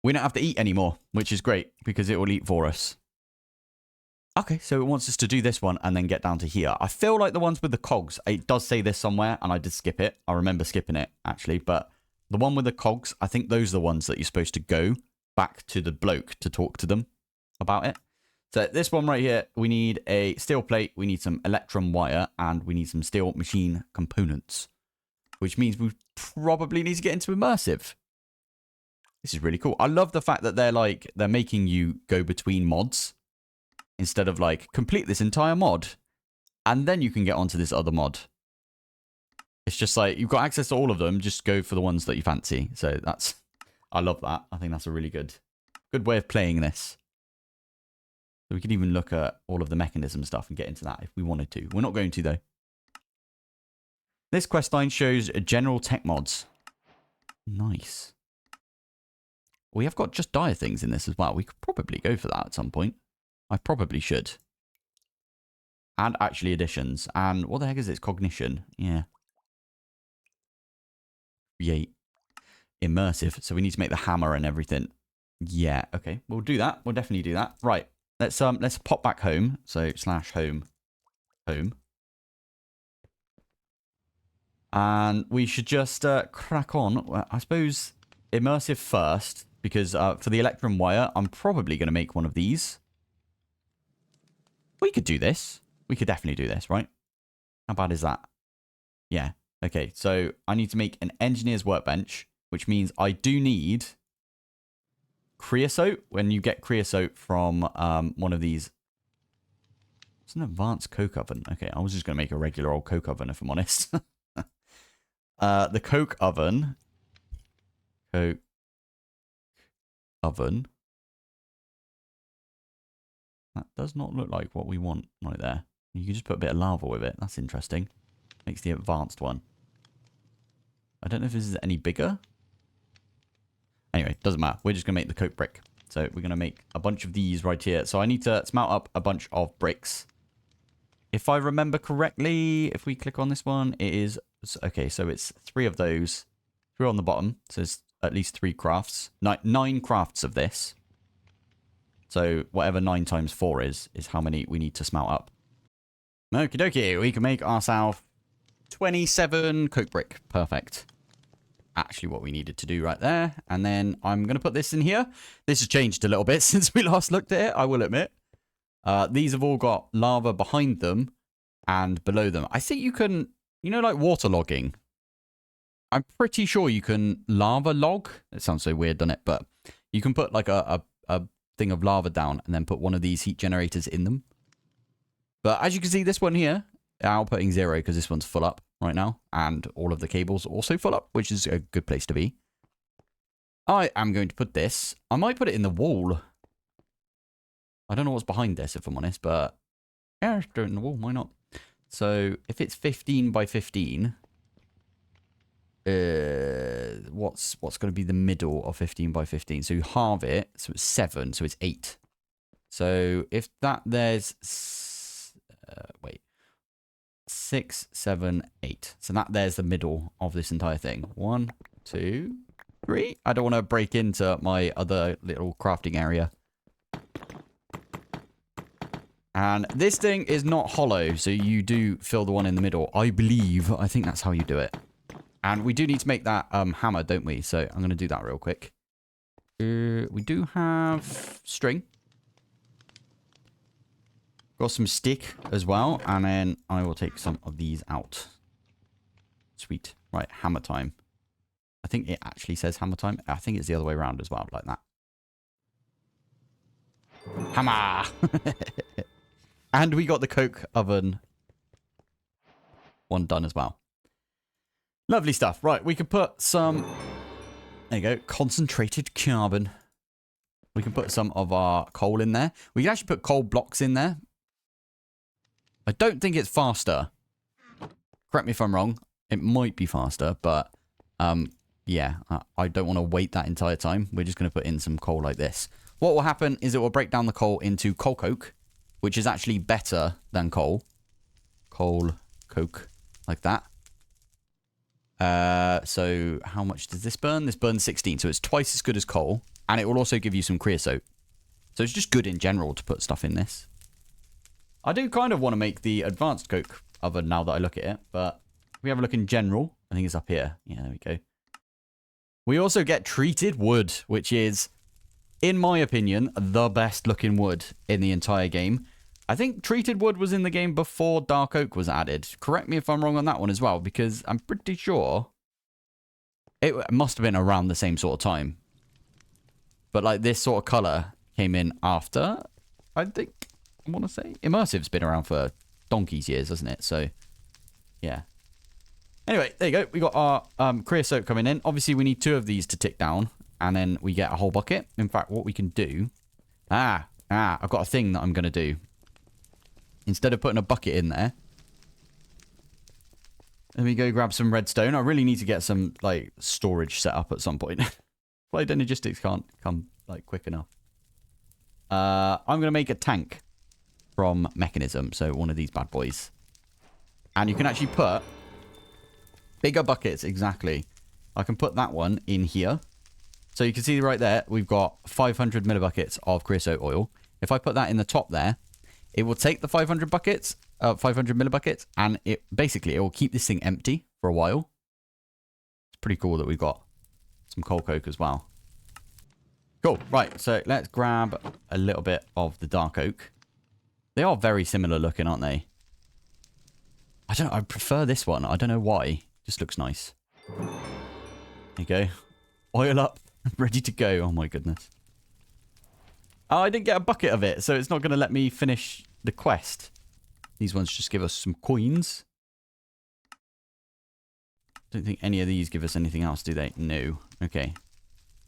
We don't have to eat anymore, which is great because it will eat for us. Okay, so it wants us to do this one and then get down to here. I feel like the ones with the cogs, it does say this somewhere, and I did skip it. I remember skipping it, actually. But the one with the cogs, I think those are the ones that you're supposed to go back to the bloke to talk to them about it. So this one right here, we need a steel plate, we need some electrum wire, and we need some steel machine components. Which means we probably need to get into immersive. This is really cool. I love the fact that they're making you go between mods. Instead of like, complete this entire mod, and then you can get onto this other mod. It's just like, you've got access to all of them, just go for the ones that you fancy. So that's, I love that. I think that's a really good way of playing this. So we could even look at all of the mechanism stuff and get into that if we wanted to. We're not going to though. This quest line shows general tech mods. Nice. We have got just dire things in this as well. We could probably go for that at some point. I probably should. And actually additions. And what the heck is this? Cognition. Yeah. Create. Immersive. So we need to make the hammer and everything. Yeah. Okay. We'll do that. We'll definitely do that. Right. Let's pop back home. So /home. Home. And we should just crack on. Well, I suppose immersive first. Because for the electrum wire, I'm probably going to make one of these. We could do this. We could definitely do this, right? How bad is that? Yeah. Okay, so I need to make an engineer's workbench, which means I do need creosote. When you get creosote from one of these... It's an advanced coke oven. Okay, I was just going to make a regular old coke oven, if I'm honest. The coke oven... Coke oven... That does not look like what we want right there. You can just put a bit of lava with it. That's interesting. Makes the advanced one. I don't know if this is any bigger. Anyway, doesn't matter. We're just going to make the coke brick. So we're going to make a bunch of these right here. So I need to smelt up a bunch of bricks. If I remember correctly, if we click on this one, it is... Okay, so it's 3 of those. 3 on the bottom. So it's at least 3 crafts. 9 crafts of this. So whatever 9 times 4 is how many we need to smelt up. Okie dokie, we can make ourselves 27 coke brick. Perfect. Actually what we needed to do right there. And then I'm going to put this in here. This has changed a little bit since we last looked at it, I will admit. These have all got lava behind them and below them. I think you can, you know, like waterlogging. I'm pretty sure you can lava log. It sounds so weird, doesn't it? But you can put like a thing of lava down and then put one of these heat generators in them. But as you can see, this one here, outputting 0 because this one's full up right now. And all of the cables are also full up, which is a good place to be. I am going to put this. I might put it in the wall. I don't know what's behind this, if I'm honest, but yeah, throw it in the wall. Why not? So if it's 15 by 15... what's going to be the middle of 15 by 15? So you halve it, so it's 7, so it's 8. So if that there's 6, 7, 8. So that there's the middle of this entire thing. 1, 2, 3. I don't want to break into my other little crafting area. And this thing is not hollow, so you do fill the one in the middle. I believe. I think that's how you do it. And we do need to make that hammer, don't we? So I'm going to do that real quick. We do have string. Got some stick as well. And then I will take some of these out. Sweet. Right, hammer time. I think it actually says hammer time. I think it's the other way around as well, like that. Hammer! And we got the coke oven one done as well. Lovely stuff. Right, we can put some... There you go. Concentrated carbon. We can put some of our coal in there. We can actually put coal blocks in there. I don't think it's faster. Correct me if I'm wrong. It might be faster, but Yeah, I don't want to wait that entire time. We're just going to put in some coal like this. What will happen is it will break down the coal into coal coke, which is actually better than coal. Coal coke, like that. So how much does this burn? This burns 16, so it's twice as good as coal. And it will also give you some creosote. So it's just good in general to put stuff in this. I do kind of want to make the advanced coke oven now that I look at it. But if we have a look in general, I think it's up here. Yeah, there we go. We also get treated wood, which is, in my opinion, the best looking wood in the entire game. I think treated wood was in the game before dark oak was added. Correct me if I'm wrong on that one as well, because I'm pretty sure it must have been around the same sort of time. But like this sort of color came in after, I think, I want to say. Immersive's been around for donkey's years, hasn't it? So, yeah. Anyway, there you go. We got our creosote coming in. Obviously, we need 2 of these to tick down, and then we get a whole bucket. In fact, what we can do... I've got a thing that I'm going to do. Instead of putting a bucket in there, let me go grab some redstone. I really need to get some, like, storage set up at some point. Like, Energistics can't come, like, quick enough. I'm going to make a tank from mechanism, so one of these bad boys. And you can actually put bigger buckets, exactly. I can put that one in here. So you can see right there, we've got 500 millibuckets of creosote oil. If I put that in the top there, it will take the 500 buckets, 500 millibuckets, and it will keep this thing empty for a while. It's pretty cool that we've got some coal coke as well. Cool. Right, so let's grab a little bit of the dark oak. They are very similar looking, aren't they? I prefer this one. I don't know why. Just looks nice. There you go. Oil up. Ready to go. Oh my goodness. Oh, I didn't get a bucket of it, so it's not going to let me finish the quest. These ones just give us some coins. Don't think any of these give us anything else, do they? No. Okay.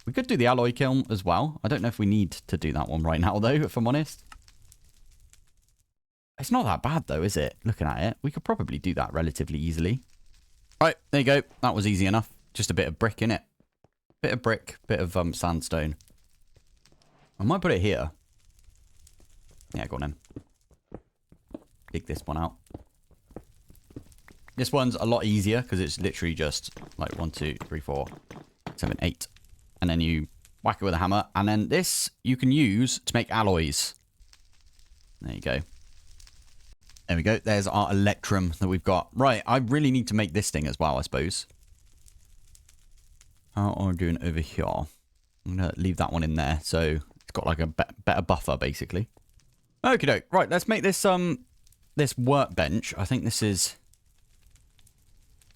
We could do the alloy kiln as well. I don't know if we need to do that one right now, though, if I'm honest. It's not that bad, though, is it? Looking at it. We could probably do that relatively easily. All right, there you go. That was easy enough. Just a bit of brick in it. Bit of brick, bit of sandstone. I might put it here. Yeah, go on then. Dig this one out. This one's a lot easier because it's literally just like 1, 2, 3, 4, 7, 8. And then you whack it with a hammer. And then this you can use to make alloys. There you go. There we go. There's our electrum that we've got. Right, I really need to make this thing as well, I suppose. How are we doing over here? I'm going to leave that one in there. So it's got like a better buffer, basically. Okie doke. Right, let's make this this workbench. I think this is...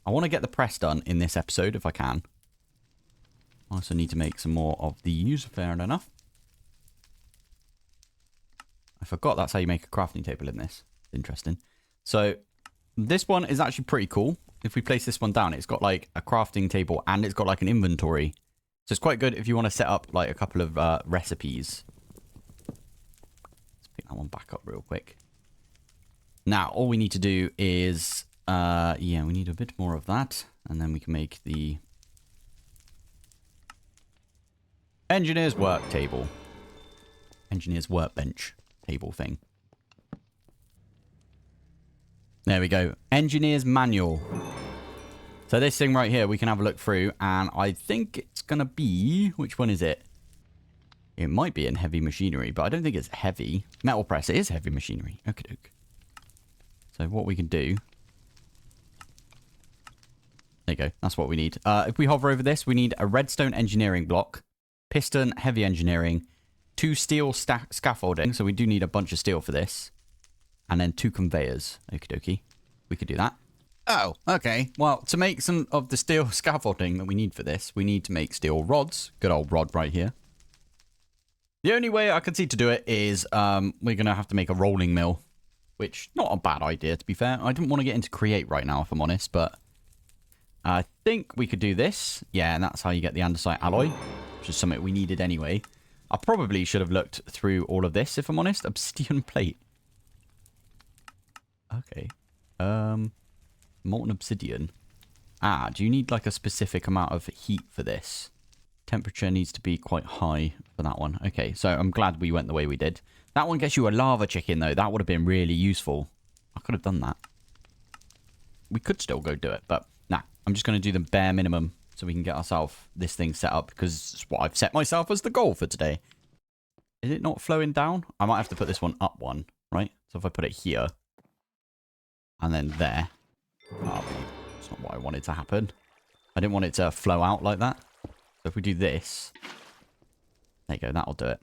I want to get the press done in this episode if I can. I also need to make some more of these. Fair enough. I forgot that's how you make a crafting table in this. Interesting. So this one is actually pretty cool. If we place this one down, it's got like a crafting table and it's got like an inventory. So it's quite good if you want to set up like a couple of recipes. Let's pick that one back up real quick. Now, all we need to do is, yeah, we need a bit more of that. And then we can make the engineer's work table. Engineer's workbench table thing. There we go. Engineer's manual. So this thing right here, we can have a look through. And I think it's going to be... Which one is it? It might be in heavy machinery, but I don't think it's heavy. Metal press. It is heavy machinery. Okie doke. So what we can do... There you go. That's what we need. If we hover over this, we need a redstone engineering block. Piston heavy engineering. 2 steel scaffolding. So we do need a bunch of steel for this. And then 2 conveyors. Okie dokie. We could do that. Oh, okay. Well, to make some of the steel scaffolding that we need for this, we need to make steel rods. Good old rod right here. The only way I can see to do it is we're going to have to make a rolling mill. Which, not a bad idea, to be fair. I didn't want to get into create right now, if I'm honest. But I think we could do this. Yeah, and that's how you get the andesite alloy. Which is something we needed anyway. I probably should have looked through all of this, if I'm honest. Obsidian plate. Okay. Molten obsidian. add? You need like a specific amount of heat for this. Temperature needs to be quite high for that one. Okay, so I'm glad we went the way we did. That one gets you a lava chicken, though. That would have been really useful. I could have done that. We could still go do it, but nah. I'm just going to do the bare minimum so we can get ourselves this thing set up because it's what I've set myself as the goal for today. Is it not flowing down? I might have to put this one up one, right? So if I put it here and then there. Oh, that's not what I wanted to happen. I didn't want it to flow out like that. So if we do this, there you go, that'll do it.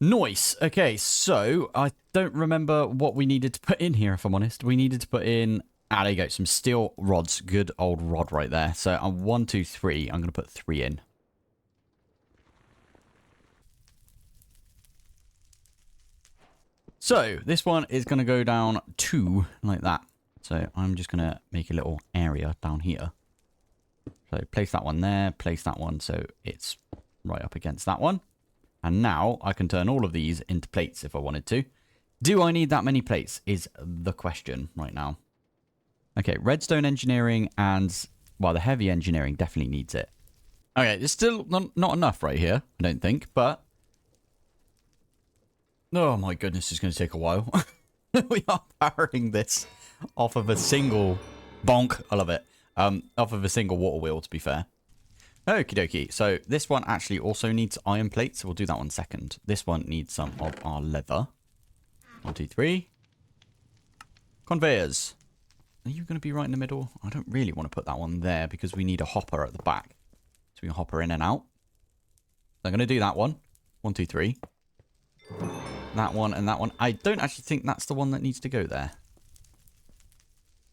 Nice. Okay, so I don't remember what we needed to put in here, if I'm honest. We needed to put in, there you go, some steel rods. Good old rod right there. So I'm 1, 2, 3. I'm going to put 3 in. So this one is going to go down 2 like that. So I'm just going to make a little area down here. So place that one there, place that one so it's right up against that one. And now I can turn all of these into plates if I wanted to. Do I need that many plates is the question right now. Okay, redstone engineering and, well, the heavy engineering definitely needs it. Okay, there's still not enough right here, I don't think, but... Oh my goodness, it's going to take a while. We are powering this off of a single... Bonk, I love it. Off of a single water wheel, to be fair. Okie dokie. So this one actually also needs iron plates. So we'll do that one second. This one needs some of our leather. 1, 2, 3. Conveyors. Are you going to be right in the middle? I don't really want to put that one there because we need a hopper at the back. So we can hopper in and out. So I'm going to do that one. 1, 2, 3. That one and that one. I don't actually think that's the one that needs to go there.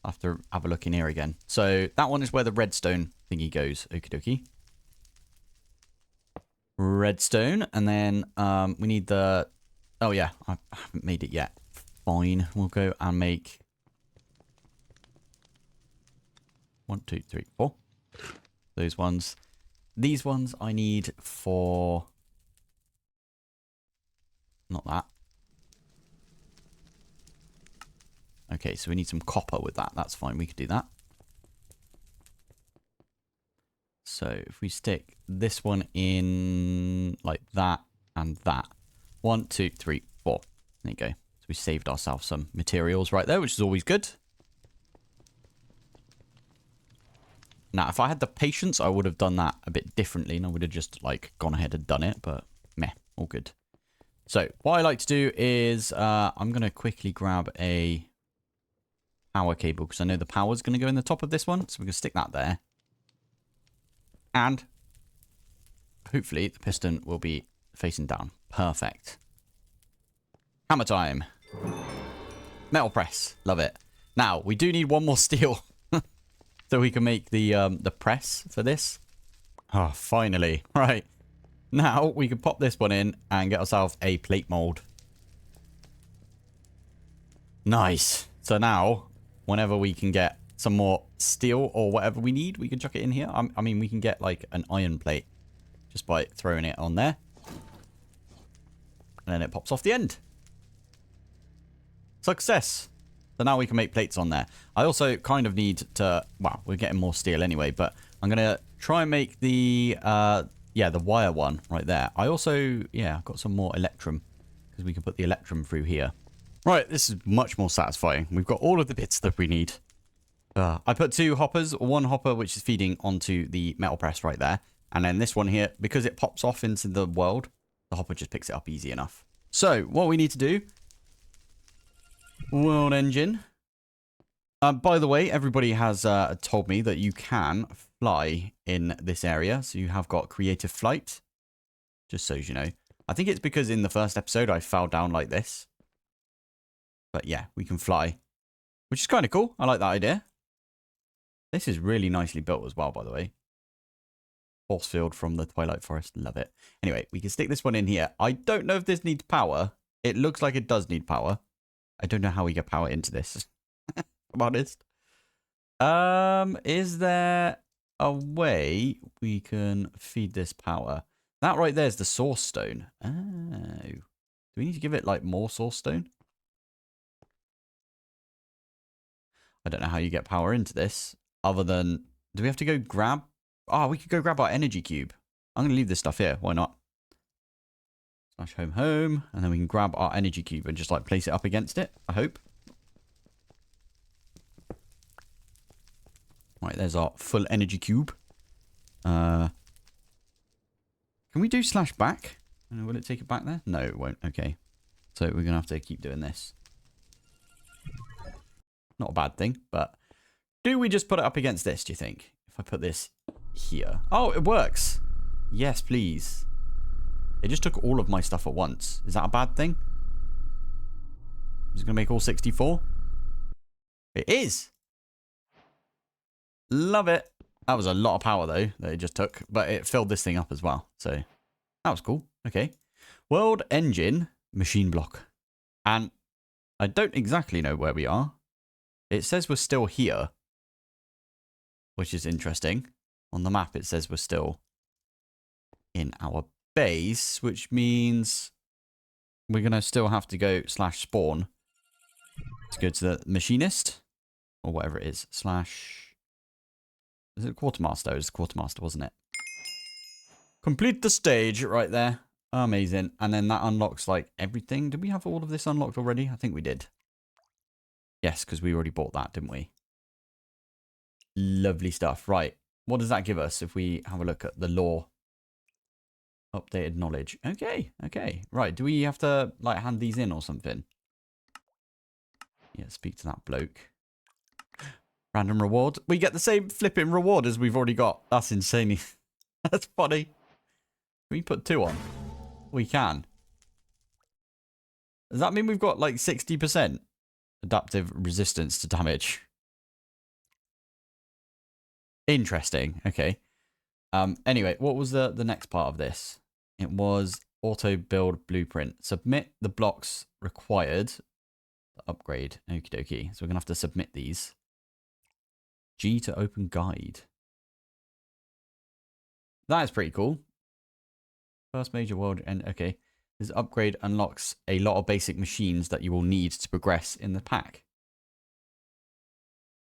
I'll have to have a look in here again. So that one is where the redstone thingy goes. Okie dokie. Redstone. And then we need the... Oh, yeah. I haven't made it yet. Fine. We'll go and make... 1, 2, 3, 4. Those ones. These ones I need for... Not that. Okay, so we need some copper with that. That's fine. We could do that. So if we stick this one in like that and that. 1, 2, 3, 4. There you go. So we saved ourselves some materials right there, which is always good. Now, if I had the patience, I would have done that a bit differently. And I would have just like gone ahead and done it. But meh, all good. So what I like to do is I'm going to quickly grab a... power cable because I know the power is going to go in the top of this one, so we're going to stick that there, and hopefully the piston will be facing down. Perfect. Hammer time. Metal press. Love it. Now we do need one more steel so we can make the press for this. Oh, finally. Right, now we can pop this one in and get ourselves a plate mold. Nice. So now whenever we can get some more steel or whatever we need, we can chuck it in here. I mean, we can get like an iron plate just by throwing it on there. And then it pops off the end. Success. So now we can make plates on there. I also kind of need to... Well, we're getting more steel anyway, but I'm going to try and make the... yeah, the wire one right there. I also... Yeah, I've got some more electrum because we can put the electrum through here. Right, this is much more satisfying. We've got all of the bits that we need. I put 2 hoppers. One hopper, which is feeding onto the metal press right there. And then this one here, because it pops off into the world, the hopper just picks it up easy enough. So, what we need to do... World engine. By the way, everybody has told me that you can fly in this area. So you have got creative flight. Just so you know. I think it's because in the first episode I fell down like this. But yeah, we can fly, which is kind of cool. I like that idea. This is really nicely built as well, by the way. Force field from the Twilight Forest. Love it. Anyway, we can stick this one in here. I don't know if this needs power. It looks like it does need power. I don't know how we get power into this. I'm honest. Is there a way we can feed this power? That right there is the source stone. Oh. Do we need to give it like more source stone? I don't know how you get power into this. other than... Do we have to go grab... Oh, we could go grab our energy cube. I'm going to leave this stuff here. Why not? Slash home home. And then we can grab our energy cube and just like place it up against it. I hope. Right, there's our full energy cube. Can we do slash back? Will it take it back there? No, it won't. Okay. So we're going to have to keep doing this. Not a bad thing, but do we just put it up against this, do you think? If I put this here. Oh, it works. Yes, please. It just took all of my stuff at once. Is that a bad thing? Is it going to make all 64? It is. Love it. That was a lot of power, though, that it just took. But it filled this thing up as well. So that was cool. Okay. World engine machine block. And I don't exactly know where we are. It says we're still here. Which is interesting. On the map, it says we're still in our base, which means we're going to still have to go slash spawn to go to the machinist or whatever it is. Slash... Is it quartermaster? It was quartermaster, wasn't it? Complete the stage right there. Amazing. And then that unlocks like everything. Did we have all of this unlocked already? I think we did. Yes, because we already bought that, didn't we? Lovely stuff. Right. What does that give us if we have a look at the lore? Updated knowledge. Okay. Okay. Right. Do we have to like hand these in or something? Yeah, speak to that bloke. Random reward. We get the same flipping reward as we've already got. That's insane. That's funny. Can we put 2 on? We can. Does that mean we've got like 60% adaptive resistance to damage? Interesting. Okay. Anyway, what was the next part of this? It was auto build blueprint. Submit the blocks required. Upgrade. Okie dokie. So we're going to have to submit these. G to open guide. That is pretty cool. First major world and okay. This upgrade unlocks a lot of basic machines that you will need to progress in the pack.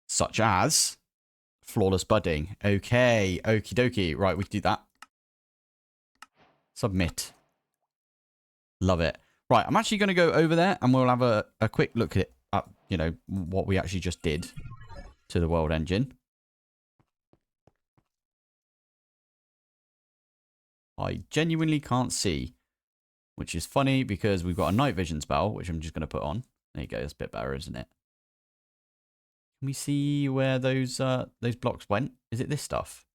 Such as flawless budding. Okay. Okie dokie. Right, we can do that. Submit. Love it. Right, I'm actually going to go over there and we'll have a quick look at, you know, what we actually just did to the world engine. I genuinely can't see, which is funny because we've got a night vision spell, which I'm just going to put on. There you go. That's a bit better, isn't it? Can we see where those blocks went? Is it this stuff?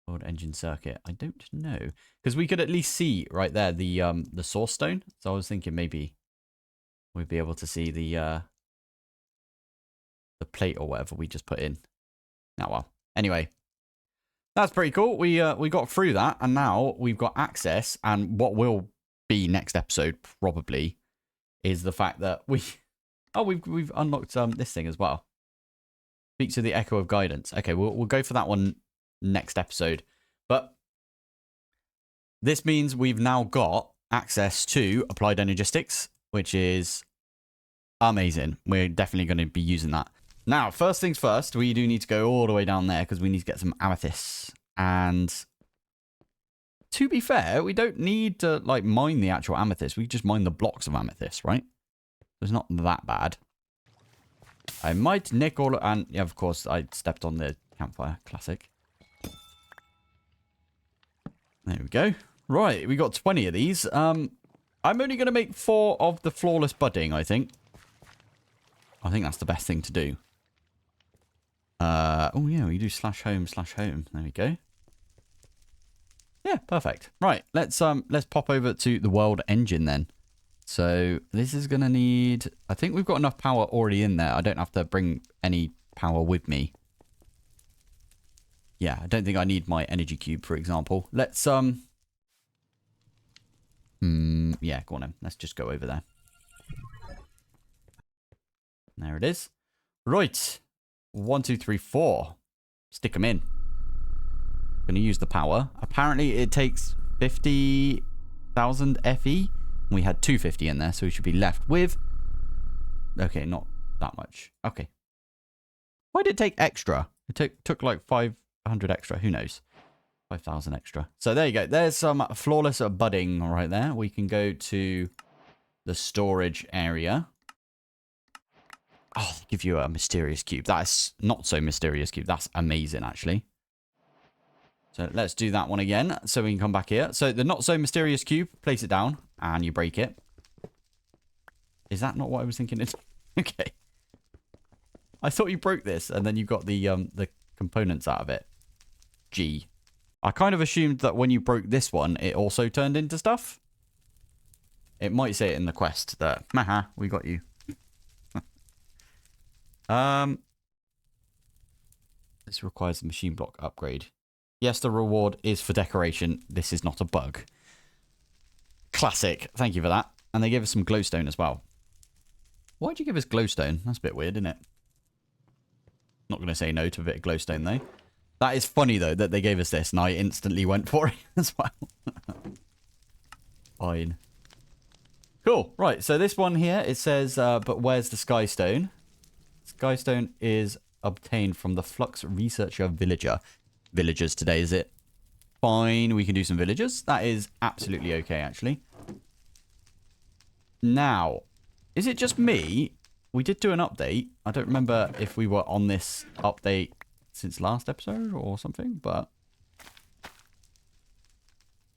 World engine circuit. I don't know. Because we could at least see right there the source stone. So I was thinking maybe we'd be able to see the plate or whatever we just put in. Oh well. Anyway. That's pretty cool. We got through that and now we've got access, and what will be next episode probably is the fact that we've unlocked this thing as well. Speak to the Echo of Guidance. Okay, we'll go for that one next episode. But this means we've now got access to Applied Energistics, which is amazing. We're definitely going to be using that. Now, first things first, we do need to go all the way down there because we need to get some amethysts. And to be fair, we don't need to like mine the actual amethyst. We just mine the blocks of amethyst, right? It's not that bad. I might nick all... And, yeah, of course, I stepped on the campfire. Classic. There we go. Right, we got 20 of these. I'm only going to make 4 of the flawless budding, I think. I think that's the best thing to do. Oh, yeah, we do slash home. There we go. Yeah, perfect. Right, let's pop over to the world engine then. So this is going to need... I think we've got enough power already in there. I don't have to bring any power with me. Yeah, I don't think I need my energy cube, for example. Let's... yeah, go on then. Let's just go over there. There it is. Right. 1, 2, 3, 4. Stick them in. Going to use the power. Apparently it takes 50,000 FE. We had 250 in there, so we should be left with... Okay, not that much. Okay. Why did it take extra? It took like 500 extra. Who knows? 5,000 extra. So there you go. There's some flawless budding right there. We can go to the storage area. Oh, they give you a mysterious cube. That is not so mysterious cube. That's amazing, actually. So let's do that one again so we can come back here. So the not so mysterious cube, place it down and you break it. Is that not what I was thinking? Okay. I thought you broke this and then you got the components out of it. G. I kind of assumed that when you broke this one, it also turned into stuff. It might say it in the quest that, haha, we got you. This requires a machine block upgrade. Yes, the reward is for decoration. This is not a bug. Classic. Thank you for that. And they gave us some glowstone as well. Why'd you give us glowstone? That's a bit weird, isn't it? Not going to say no to a bit of glowstone, though. That is funny, though, that they gave us this, and I instantly went for it as well. Fine. Cool. Right, so this one here, it says, but where's the skystone? Skystone is obtained from the Flux Researcher Villager. Villagers today, is it? Fine, we can do some villagers. That is absolutely okay, actually. Now, is it just me? We did do an update. I don't remember if we were on this update since last episode or something, but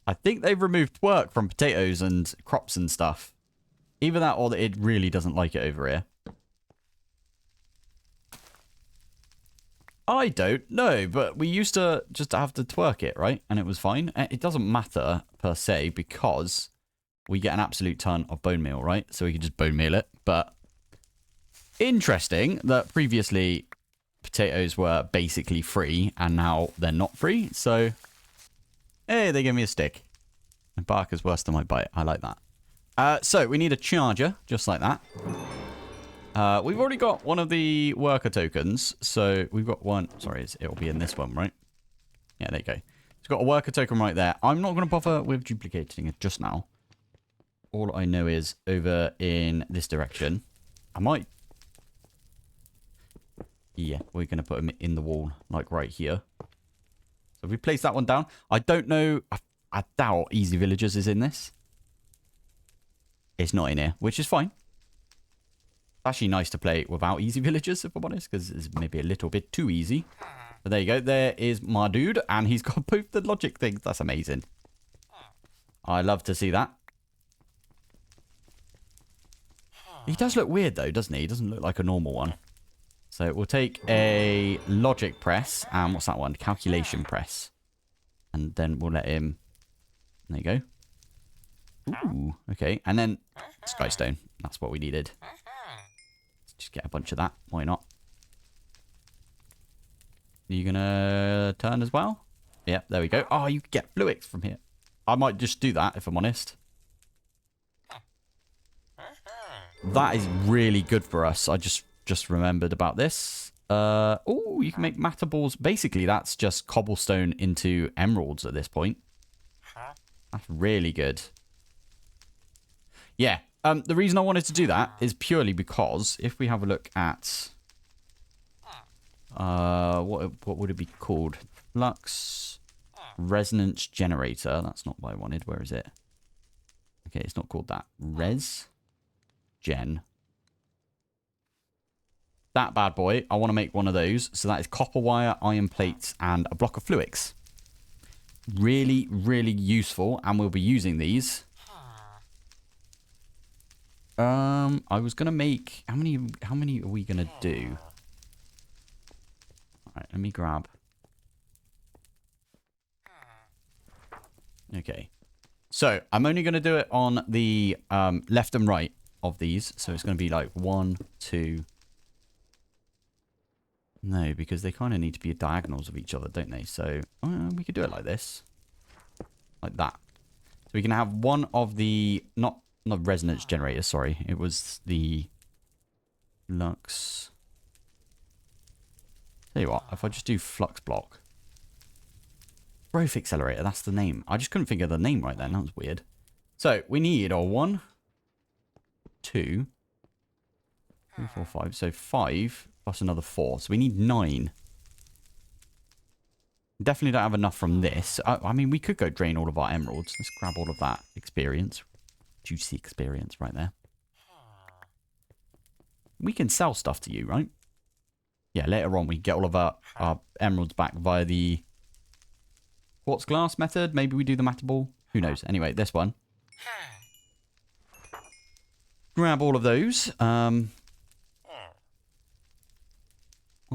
I think they've removed twerk from potatoes and crops and stuff. Either that or that it really doesn't like it over here. I don't know, but we used to just have to twerk it, right? And it was fine. It doesn't matter per se because we get an absolute ton of bone meal, right? So we can just bone meal it. But interesting that previously potatoes were basically free and now they're not free. So, hey, they gave me a stick. My bark is worse than my bite. I like that. So we need a charger, just like that. We've already got one of the worker tokens. So we've got one. Sorry, it'll be in this one, right? Yeah, there you go. It's got a worker token right there. I'm not going to bother with duplicating it just now. All I know is over in this direction. I might. Yeah, we're going to put them in the wall, like right here. So we place that one down. I don't know. I doubt Easy Villagers is in this. It's not in here, which is fine. Actually nice to play without Easy Villagers, if I'm honest, because it's maybe a little bit too easy. But there you go. There is my dude, and he's got both the logic things. That's amazing. I love to see that. He does look weird, though, doesn't he? He doesn't look like a normal one. So we'll take a logic press, and what's that one? Calculation press. And then we'll let him... There you go. Ooh, okay. And then Skystone. That's what we needed. Just get a bunch of that. Why not? Are you going to turn as well? Yep, there we go. Oh, you can get Fluix from here. I might just do that, if I'm honest. That is really good for us. I just remembered about this. Oh, you can make matter balls. Basically, that's just cobblestone into emeralds at this point. That's really good. Yeah. The reason I wanted to do that is purely because if we have a look at what would it be called? Flux resonance generator. That's not what I wanted. Where is it? Okay, it's not called that. Res gen. That bad boy. I want to make one of those. So that is copper wire, iron plates, and a block of Fluix. Really, really useful, and we'll be using these. I was gonna make how many are we gonna do? Alright, let me grab. Okay. So I'm only gonna do it on the left and right of these. So it's gonna be like 1, 2. No, because they kind of need to be diagonals of each other, don't they? So we could do it like this. Like that. So we can have one of the not resonance generators, sorry. It was the flux. Tell you what, if I just do flux block. Growth accelerator, that's the name. I just couldn't think of the name right then. That was weird. So we need a 1, 2, 3, 4, 5. So 5 plus another 4. So we need 9. Definitely don't have enough from this. I mean, we could go drain all of our emeralds. Let's grab all of that experience. Juicy experience right there. We can sell stuff to you, right? Yeah, later on we can get all of our emeralds back via the quartz glass method. Maybe we do the matter ball. Who knows? Anyway, this one. Grab all of those. 1,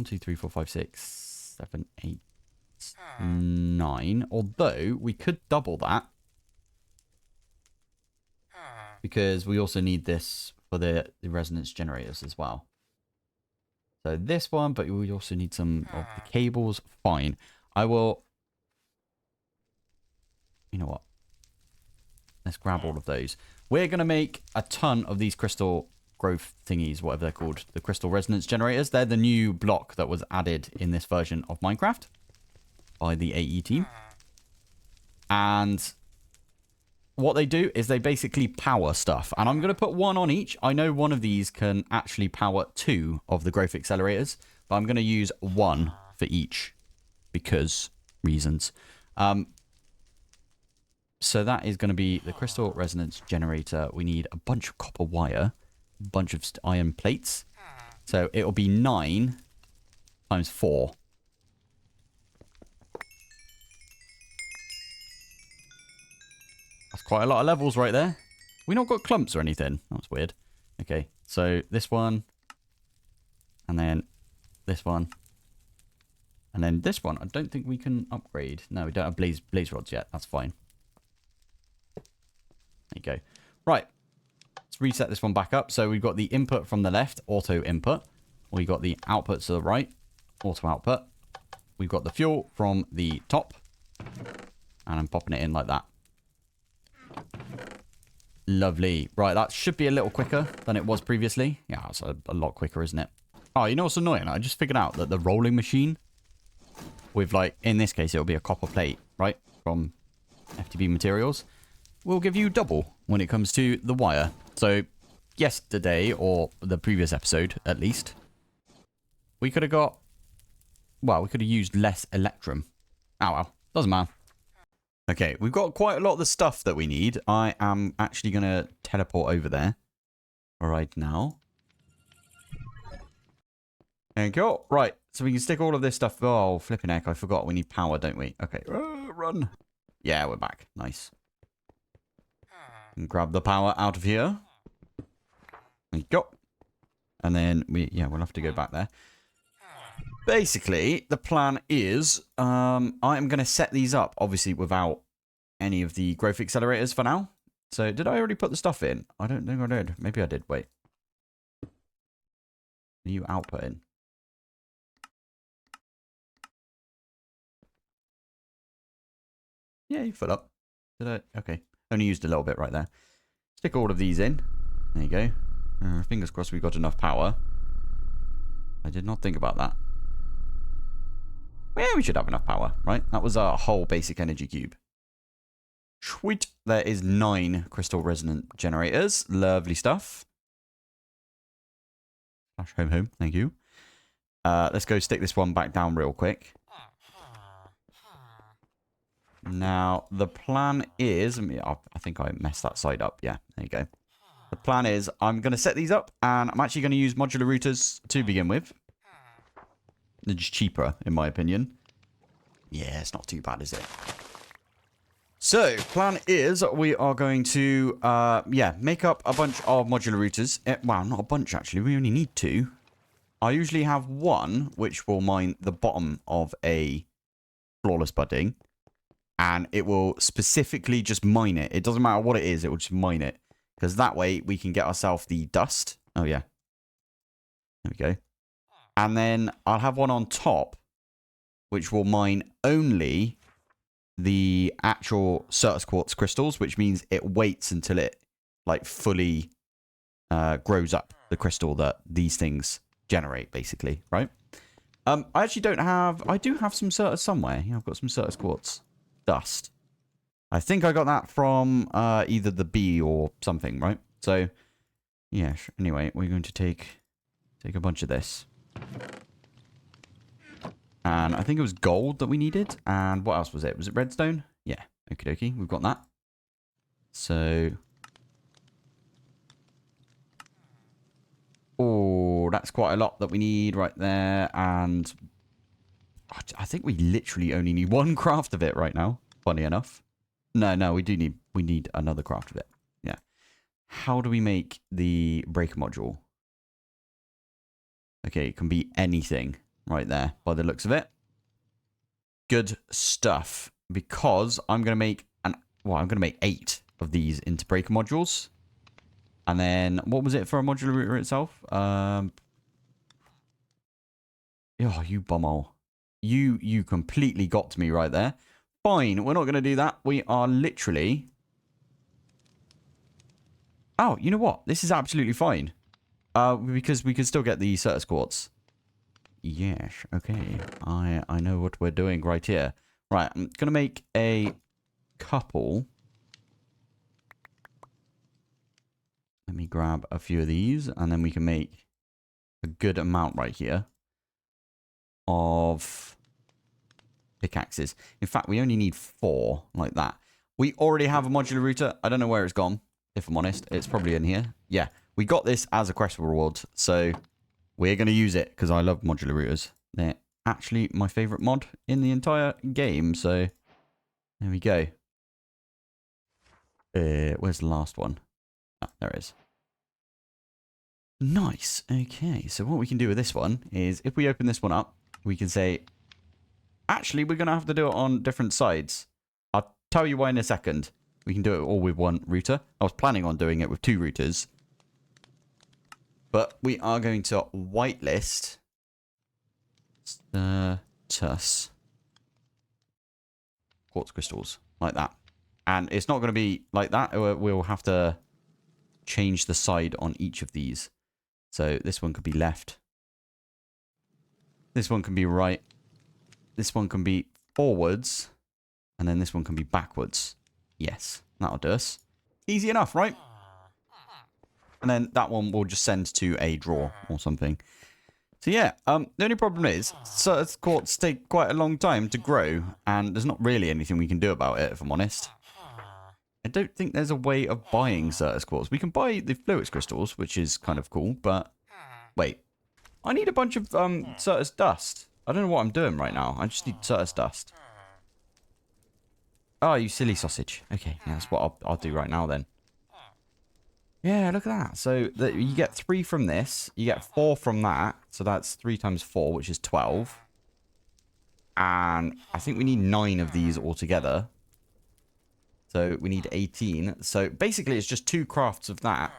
2, 3, 4, 5, 6, 7, 8, 9. Although we could double that. Because we also need this for the resonance generators as well. So this one, but we also need some of the cables. Fine. I will... You know what? Let's grab all of those. We're going to make a ton of these crystal growth thingies, whatever they're called. The crystal resonance generators. They're the new block that was added in this version of Minecraft by the AE team. And what they do is they basically power stuff. And I'm going to put one on each. I know one of these can actually power 2 of the growth accelerators. But I'm going to use 1 for each. Because reasons. So that is going to be the crystal resonance generator. We need a bunch of copper wire. A bunch of iron plates. So it will be 9 times 4. That's quite a lot of levels right there. We not got clumps or anything. That's weird. Okay, so this one. And then this one. And then this one. I don't think we can upgrade. No, we don't have blaze rods yet. That's fine. There you go. Right. Let's reset this one back up. So we've got the input from the left, auto input. We've got the output to the right, auto output. We've got the fuel from the top. And I'm popping it in like that. Lovely. Right, that should be a little quicker than it was previously. Yeah, it's a lot quicker, isn't it? Oh, you know what's annoying? I just figured out that the rolling machine with, like, in this case, it'll be a copper plate, right? From FTB materials. Will give you double when it comes to the wire. So, yesterday, or the previous episode, at least, we could have got... Well, we could have used less electrum. Oh, well. Doesn't matter. Okay, we've got quite a lot of the stuff that we need. I am actually going to teleport over there right now. There you go. Right, so we can stick all of this stuff... Oh, flipping heck, I forgot. We need power, don't we? Okay, run. Yeah, we're back. Nice. And grab the power out of here. There you go. And then we'll have to go back there. Basically, the plan is I am going to set these up, obviously, without any of the growth accelerators for now. So, did I already put the stuff in? I don't think I did. Maybe I did. Wait. Are you outputting? Yeah, you fill up. Did I? Okay. Only used a little bit right there. Stick all of these in. There you go. Fingers crossed we've got enough power. I did not think about that. Yeah, we should have enough power, right? That was our whole basic energy cube. Sweet. There is 9 crystal resonant generators. Lovely stuff. Flash home. Thank you. Let's go stick this one back down real quick. Now, the plan is... I think I messed that side up. Yeah, there you go. The plan is I'm going to set these up, and I'm actually going to use modular routers to begin with. They're just cheaper, in my opinion. Yeah, it's not too bad, is it? So, plan is we are going to, make up a bunch of modular routers. Well, not a bunch, actually. We only need 2. I usually have 1, which will mine the bottom of a flawless budding. And it will specifically just mine it. It doesn't matter what it is, it will just mine it. Because that way, we can get ourselves the dust. Oh, yeah. There we go. And then I'll have one on top, which will mine only the actual Certus quartz crystals, which means it waits until it like fully grows up the crystal that these things generate, basically, right? I actually don't have... I do have some Certus somewhere. Yeah, I've got some Certus quartz dust. I think I got that from either the bee or something, right? So, yeah. Anyway, we're going to take Take a bunch of this. And I think it was gold that we needed. And what else was it? Was it redstone? Yeah. Okie dokie. We've got that. So... oh, that's quite a lot that we need right there. And I think we literally only need one craft of it right now. Funny enough. No, we need another craft of it. Yeah. How do we make the breaker module? Okay, it can be anything right there by the looks of it. Good stuff. Because I'm going to make I'm going to make 8 of these into breaker modules. And then, what was it for a modular router itself? Oh, you bumhole. You completely got to me right there. Fine, we're not going to do that. We are literally... oh, you know what? This is absolutely fine. Because we can still get the Certus quartz. Yes, okay. I know what we're doing right here. Right, I'm going to make a couple... let me grab a few of these, and then we can make a good amount right here of pickaxes. In fact, we only need 4 like that. We already have a modular router. I don't know where it's gone, if I'm honest. It's probably in here. Yeah, we got this as a quest reward, so we're going to use it because I love modular routers. They're actually my favorite mod in the entire game, so there we go. Where's the last one? Ah, there it is. Nice. Okay, so what we can do with this one is if we open this one up, we can say, actually, we're going to have to do it on different sides. I'll tell you why in a second. We can do it all with one router. I was planning on doing it with 2 routers. But we are going to whitelist Certus quartz crystals like that. And it's not going to be like that. We'll have to change the side on each of these. So this one could be left. This one can be right. This one can be forwards. And then this one can be backwards. Yes, that'll do us. Easy enough, right? And then that one will just send to a drawer or something. So yeah, the only problem is Certus quartz take quite a long time to grow. And there's not really anything we can do about it, if I'm honest. I don't think there's a way of buying Certus quartz. We can buy the fluix crystals, which is kind of cool, but... wait. I need a bunch of Certus dust. I don't know what I'm doing right now. I just need Certus dust. Oh, you silly sausage. Okay, yeah, that's what I'll do right now then. Yeah, look at that. So you get 3 from this. You get 4 from that. So that's 3 times 4, which is 12. And I think we need 9 of these altogether. So we need 18. So basically it's just 2 crafts of that.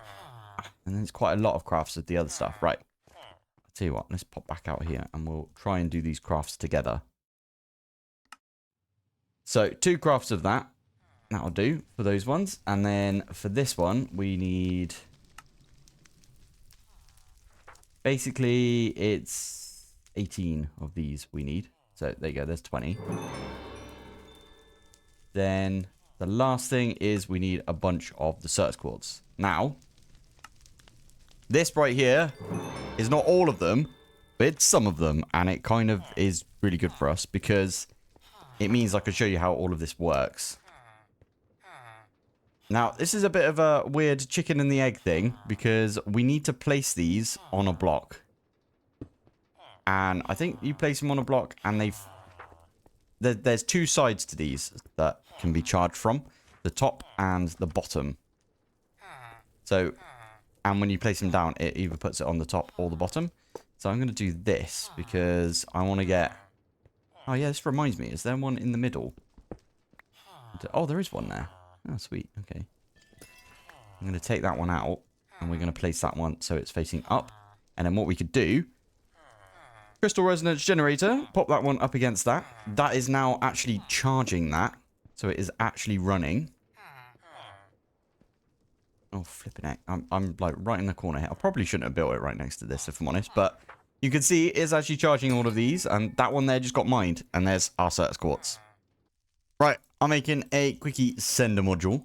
And then it's quite a lot of crafts of the other stuff. Right. I'll tell you what. Let's pop back out here and we'll try and do these crafts together. So 2 crafts of that. That'll do for those ones. And then for this one, we need... basically, it's 18 of these we need. So there you go. There's 20. Then... the last thing is we need a bunch of the Certus quartz. Now, this right here is not all of them, but it's some of them. And it kind of is really good for us because it means I can show you how all of this works. Now, this is a bit of a weird chicken and the egg thing because we need to place these on a block. And I think you place them on a block and they've... there's 2 sides to these that can be charged from. The top and the bottom. So, and when you place them down, it either puts it on the top or the bottom. So I'm going to do this because I want to get... oh yeah, this reminds me. Is there one in the middle? Oh, there is one there. Oh, sweet. Okay. I'm going to take that one out. And we're going to place that one so it's facing up. And then what we could do... crystal resonance generator. Pop that one up against that. That is now actually charging that. So it is actually running. Oh, flipping heck. I'm like right in the corner here. I probably shouldn't have built it right next to this, if I'm honest. But you can see it's actually charging all of these. And that one there just got mined. And there's our Certus quartz. Right. I'm making a quickie sender module.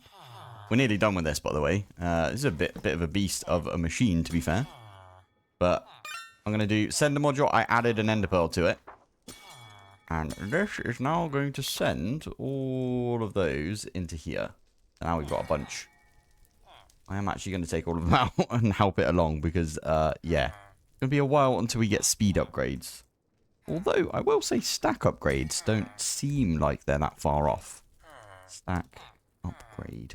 We're nearly done with this, by the way. This is a bit of a beast of a machine, to be fair. But I'm going to do send a module. I added an ender pearl to it. And this is now going to send all of those into here. Now we've got a bunch. I am actually going to take all of them out and help it along because, yeah. It's going to be a while until we get speed upgrades. Although, I will say stack upgrades don't seem like they're that far off. Stack upgrade.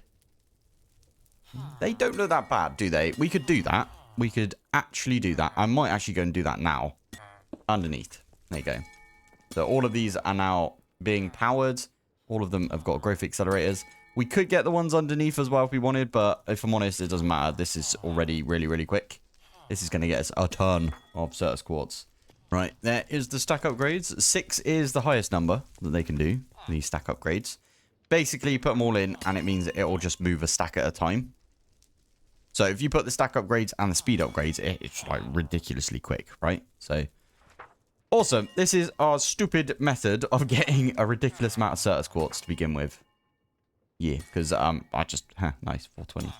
They don't look that bad, do they? We could do that. We could actually do that. I might actually go and do that now. Underneath. There you go. So all of these are now being powered. All of them have got growth accelerators. We could get the ones underneath as well if we wanted, but if I'm honest, it doesn't matter. This is already really, really quick. This is going to get us a ton of Certus Quartz. Right, there is the stack upgrades. 6 is the highest number that they can do, these stack upgrades. Basically, put them all in, and it means it will just move a stack at a time. So if you put the stack upgrades and the speed upgrades, it's like ridiculously quick, right? So awesome. This is our stupid method of getting a ridiculous amount of Certus Quartz to begin with. Yeah, because I just nice 420.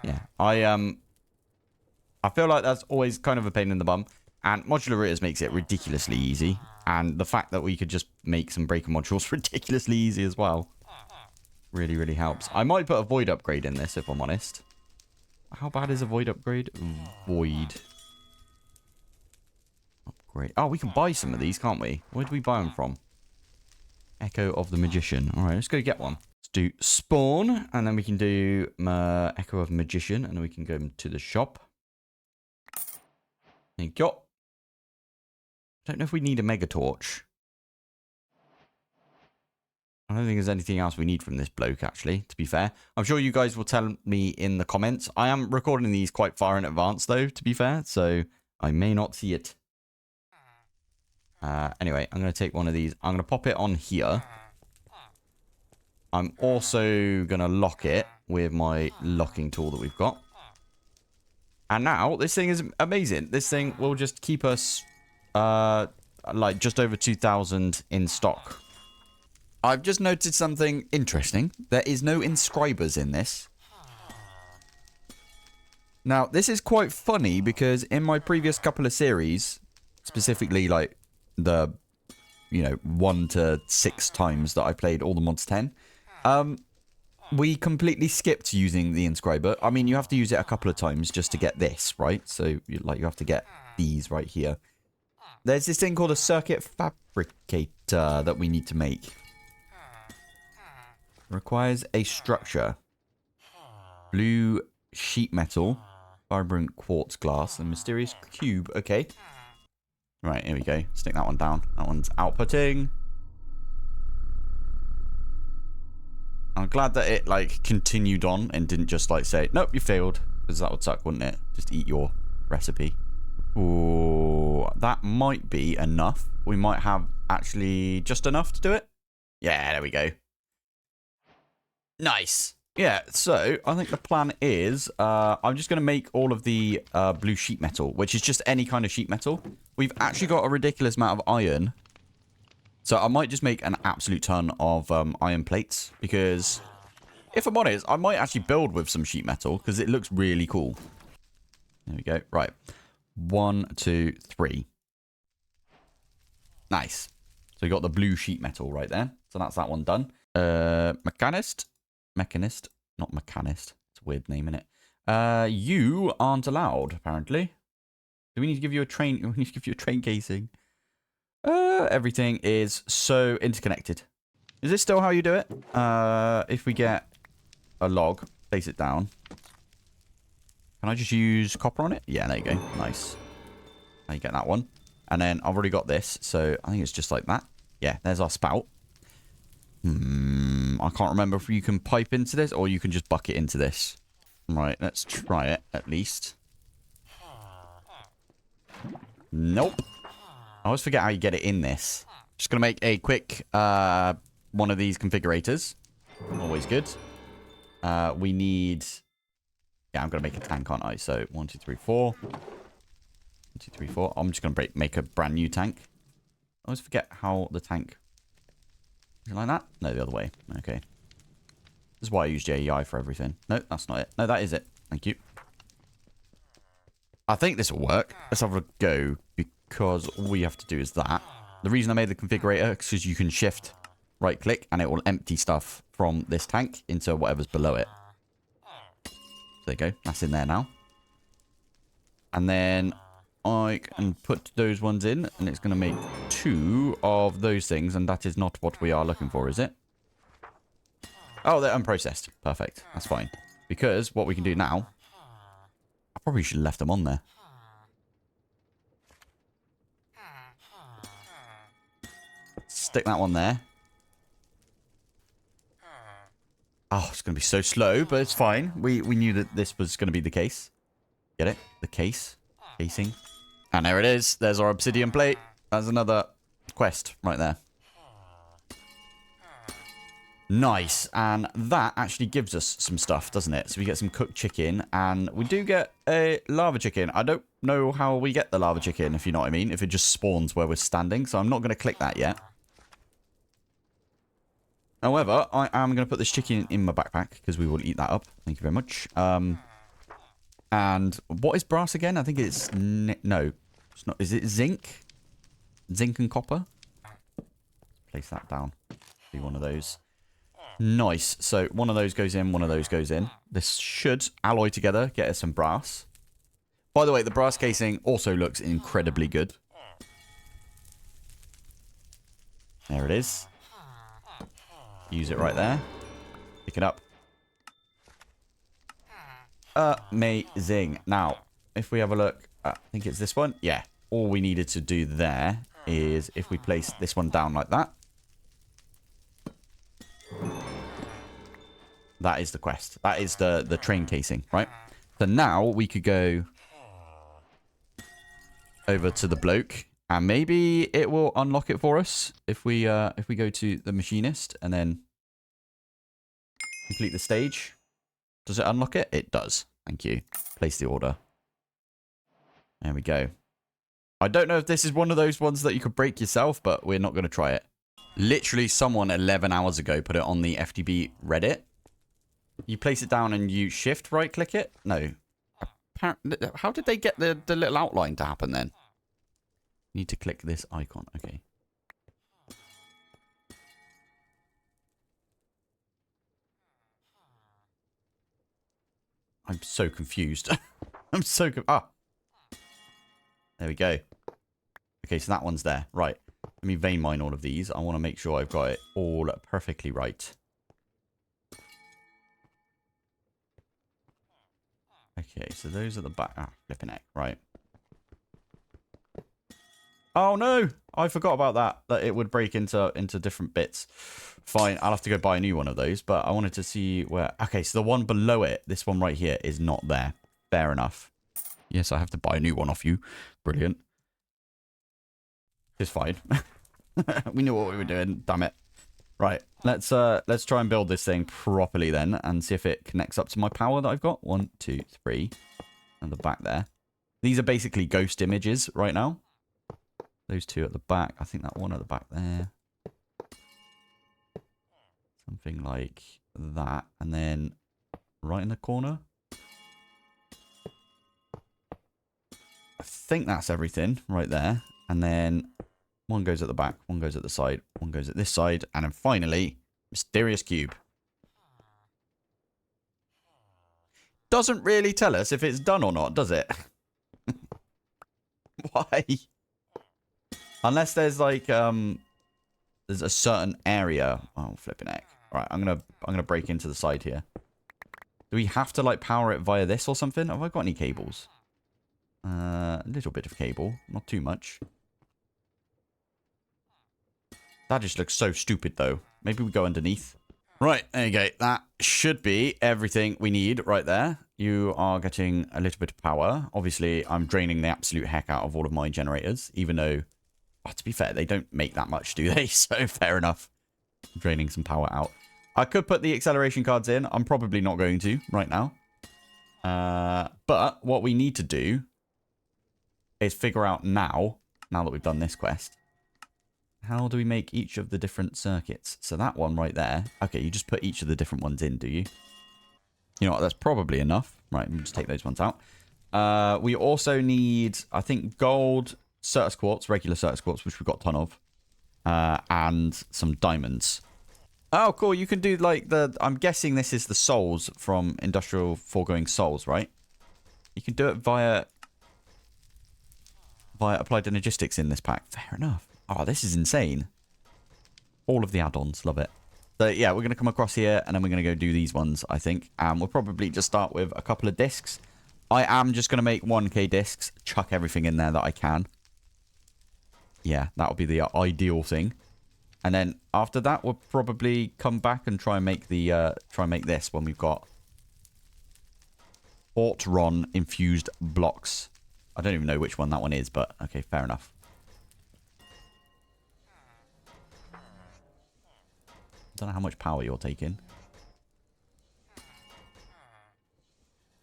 Yeah, I feel like that's always kind of a pain in the bum, and modular routers makes it ridiculously easy, and the fact that we could just make some breaker modules ridiculously easy as well really, really helps. I might put a void upgrade in this if I'm honest. How bad is a void upgrade? Void upgrade. Oh, we can buy some of these, can't we? Where do we buy them from? Echo of the Magician. All right, let's go get one. Let's do spawn, and then we can do Echo of Magician, and then we can go to the shop. There you go. Don't know if we need a mega torch. I don't think there's anything else we need from this bloke, actually, to be fair. I'm sure you guys will tell me in the comments. I am recording these quite far in advance, though, to be fair, so I may not see it. Anyway, I'm going to take one of these. I'm going to pop it on here. I'm also going to lock it with my locking tool that we've got. And now, this thing is amazing. This thing will just keep us, like, just over 2,000 in stock. I've just noted something interesting. There is no inscribers in this. Now, this is quite funny because in my previous couple of series, specifically, like, the, 1 to 6 times that I played all the mods 10, we completely skipped using the inscriber. I mean, you have to use it a couple of times just to get this, right? So, you have to get these right here. There's this thing called a circuit fabricator that we need to make. Requires a structure. Blue sheet metal, vibrant quartz glass, and mysterious cube. Okay. Right, here we go. Stick that one down. That one's outputting. I'm glad that it, like, continued on and didn't just, like, say, nope, you failed. Because that would suck, wouldn't it? Just eat your recipe. Ooh, that might be enough. We might have actually just enough to do it. Yeah, there we go. Nice. Yeah, so I think the plan is I'm just going to make all of the blue sheet metal, which is just any kind of sheet metal. We've actually got a ridiculous amount of iron. So I might just make an absolute ton of iron plates because if I'm honest, I might actually build with some sheet metal because it looks really cool. There we go. Right. 1, 2, 3. Nice. So we got the blue sheet metal right there. So that's that one done. Mechanist, not mechanist. It's a weird name, innit? You aren't allowed, apparently. Do we need to give you a train? We need to give you a train casing. Everything is so interconnected. Is this still how you do it? If we get a log, place it down. Can I just use copper on it? Yeah, there you go. Nice. Now you get that one. And then I've already got this, so I think it's just like that. Yeah, there's our spout. I can't remember if you can pipe into this or you can just bucket into this. Right, let's try it at least. Nope. I always forget how you get it in this. Just going to make a quick one of these configurators. Always good. We need... Yeah, I'm going to make a tank, aren't I? So 1, 2, 3, 4. 1, 2, 3, 4. I'm just going to make a brand new tank. I always forget how the tank... Like that? No, the other way. Okay. This is why I use JEI for everything. No, that's not it. No, that is it. Thank you. I think this will work. Let's have a go, because all we have to do is that. The reason I made the configurator is because you can shift right click and it will empty stuff from this tank into whatever's below it. There you go. That's in there now. And then I can put those ones in and it's going to make 2 of those things. And that is not what we are looking for, is it? Oh, they're unprocessed. Perfect. That's fine. Because what we can do now... I probably should have left them on there. Stick that one there. Oh, it's going to be so slow, but it's fine. We knew that this was going to be the case. Get it? The case. Casing. And there it is. There's our obsidian plate. That's another quest right there. Nice. And that actually gives us some stuff, doesn't it? So we get some cooked chicken and we do get a lava chicken. I don't know how we get the lava chicken, if you know what I mean. If it just spawns where we're standing. So I'm not going to click that yet. However, I am going to put this chicken in my backpack because we will eat that up. Thank you very much. And what is brass again? I think it's... No. It's not. Is it zinc? Zinc and copper? Place that down. Be one of those. Nice. So one of those goes in, one of those goes in. This should alloy together, get us some brass. By the way, the brass casing also looks incredibly good. There it is. Use it right there. Pick it up. Amazing. Now, if we have a look, I think it's this one. Yeah. All we needed to do there is if we place this one down like that. That is the quest. That is the train casing, right? So now we could go over to the bloke. And maybe it will unlock it for us if we go to the machinist and then complete the stage. Does it unlock it? It does. Thank you. Place the order. There we go. I don't know if this is one of those ones that you could break yourself, but we're not going to try it. Literally someone 11 hours ago put it on the FTB Reddit. You place it down and you shift right click it? No. How did they get the little outline to happen then? Need to click this icon. Okay. I'm so confused. I'm so there we go. Okay, so that one's there. Right. Let me vein mine all of these. I want to make sure I've got it all perfectly right. Okay, so those are the back. Ah, flipping heck. Right. Oh no! I forgot about that. That it would break into different bits. Fine, I'll have to go buy a new one of those. But I wanted to see where... Okay, so the one below it, this one right here, is not there. Fair enough. Yes, I have to buy a new one off you. Brilliant. It's fine. We knew what we were doing. Damn it. Right, let's try and build this thing properly then, and see if it connects up to my power that I've got. 1, 2, 3, and the back there. These are basically ghost images right now. Those two at the back. I think that one at the back there. Something like that. And then right in the corner. I think that's everything right there. And then one goes at the back, one goes at the side, one goes at this side. And then finally, mysterious cube. Doesn't really tell us if it's done or not, does it? Why? Unless there's like there's a certain area. Oh, flipping heck. All right, I'm gonna break into the side here. Do we have to like power it via this or something? Have I got any cables? A little bit of cable, not too much. That just looks so stupid though. Maybe we go underneath. Right, there you go. That should be everything we need right there. You are getting a little bit of power. Obviously, I'm draining the absolute heck out of all of my generators, even though, oh, to be fair, they don't make that much, do they? So, fair enough. Draining some power out. I could put the acceleration cards in. I'm probably not going to right now. But what we need to do is figure out now that we've done this quest, how do we make each of the different circuits? So that one right there. Okay, you just put each of the different ones in, do you? You know what? That's probably enough. Right, we'll just take those ones out. We also need, I think, gold, Certus quartz, regular Certus quartz, which we've got a ton of, and some diamonds. Oh, cool. You can do like I'm guessing this is the souls from Industrial Foregoing Souls, right? You can do it via applied energistics in this pack. Fair enough. Oh, this is insane. All of the add-ons. Love it. So, yeah, we're going to come across here, and then we're going to go do these ones, I think. And we'll probably just start with a couple of discs. I am just going to make 1k discs. Chuck everything in there that I can. Yeah, that'll be the ideal thing. And then after that, we'll probably come back and try and make this when we've got Ortron infused blocks. I don't even know which one that one is, but okay, fair enough. I don't know how much power you're taking.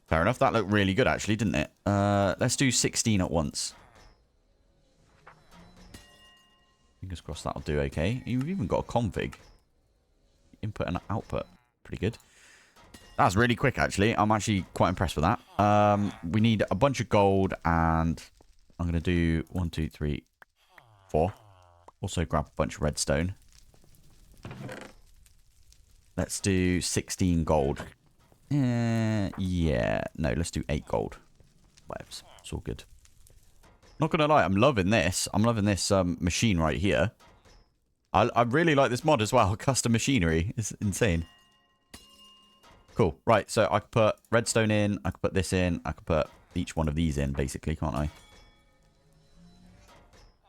Fair enough. That looked really good, actually, didn't it? Let's do 16 at once. Fingers crossed that'll do okay. You've even got a config. Input and output. Pretty good. That's really quick, actually. I'm actually quite impressed with that. We need a bunch of gold, and I'm going to do 1, 2, 3, 4. Also grab a bunch of redstone. Let's do 16 gold. Yeah. No, let's do 8 gold. Whatevs. It's all good. Not going to lie, I'm loving this. I'm loving this machine right here. I really like this mod as well. Custom machinery. It's insane. Cool. Right, so I could put redstone in. I could put this in. I could put each one of these in, basically, can't I?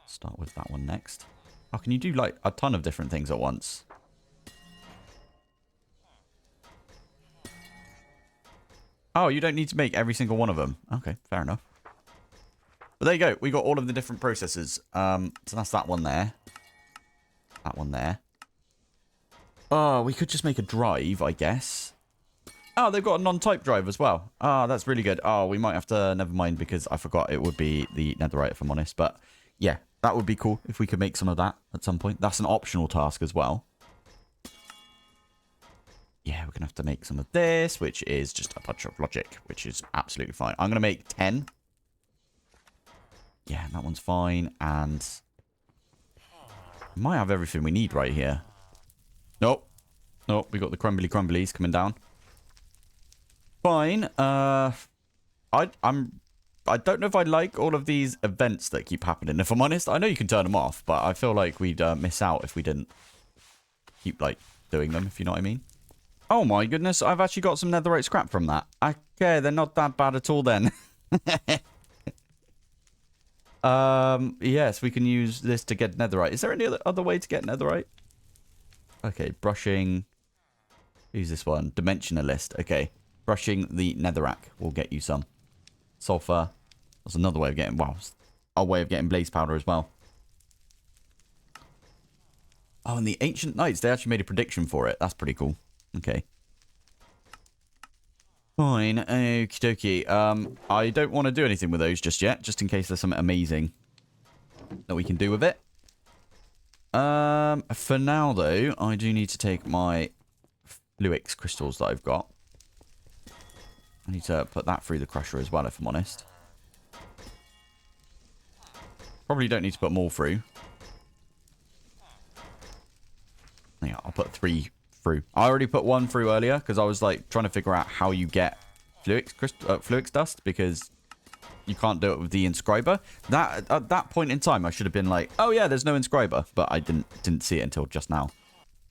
Start with that one next. Oh, can you do, like, a ton of different things at once? Oh, you don't need to make every single one of them. Okay, fair enough. But there you go. We got all of the different processes. So that's that one there. That one there. Oh, we could just make a drive, I guess. Oh, they've got a non-type drive as well. Oh, that's really good. Oh, we might have to... Never mind, because I forgot it would be the netherite, if I'm honest. But, yeah, that would be cool if we could make some of that at some point. That's an optional task as well. Yeah, we're going to have to make some of this, which is just a bunch of logic, which is absolutely fine. I'm going to make 10. Yeah, that one's fine. And we might have everything we need right here. Nope. Nope, we got the crumbly crumblies coming down. Fine. I don't know if I like all of these events that keep happening, if I'm honest. I know you can turn them off, but I feel like we'd miss out if we didn't keep, like, doing them, if you know what I mean. Oh my goodness, I've actually got some netherite scrap from that. Okay, they're not that bad at all then. Yes, we can use this to get netherite. Is there any other way to get netherite? Okay, brushing. Use this one. Dimensionalist. Okay. Brushing the netherrack will get you some. Sulfur. That's another way of getting... Wow. Our way of getting blaze powder as well. Oh, and the Ancient Knights. They actually made a prediction for it. That's pretty cool. Okay. Fine. Okie dokie. I don't want to do anything with those just yet. Just in case there's something amazing that we can do with it. For now, though, I do need to take my Fluix crystals that I've got. I need to put that through the crusher as well, if I'm honest. Probably don't need to put more through. Yeah, I'll put 3 through. I already put 1 through earlier because I was like trying to figure out how you get Fluix dust, because you can't do it with the inscriber. That at that point in time, I should have been like, oh yeah, there's no inscriber, but I didn't see it until just now.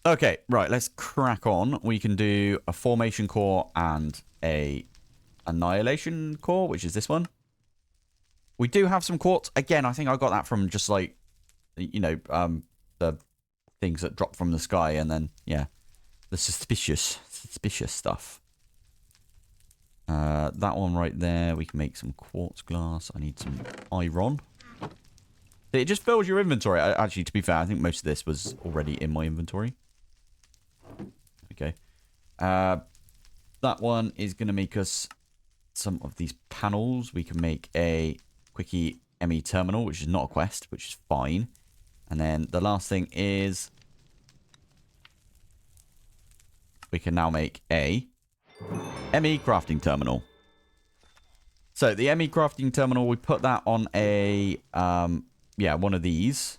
Okay, right, let's crack on. We can do a formation core and a annihilation core, which is this one. We do have some quartz. Again, I think I got that from just like, you know, the things that drop from the sky, and then, yeah, the suspicious stuff. That one right there, we can make some quartz glass. I need some iron. It just fills your inventory. Actually, to be fair, I think most of this was already in my inventory. Okay. That one is going to make us some of these panels. We can make a quickie ME terminal, which is not a quest, which is fine. And then the last thing is we can now make a ME crafting terminal. So the ME crafting terminal, we put that on a, yeah, one of these.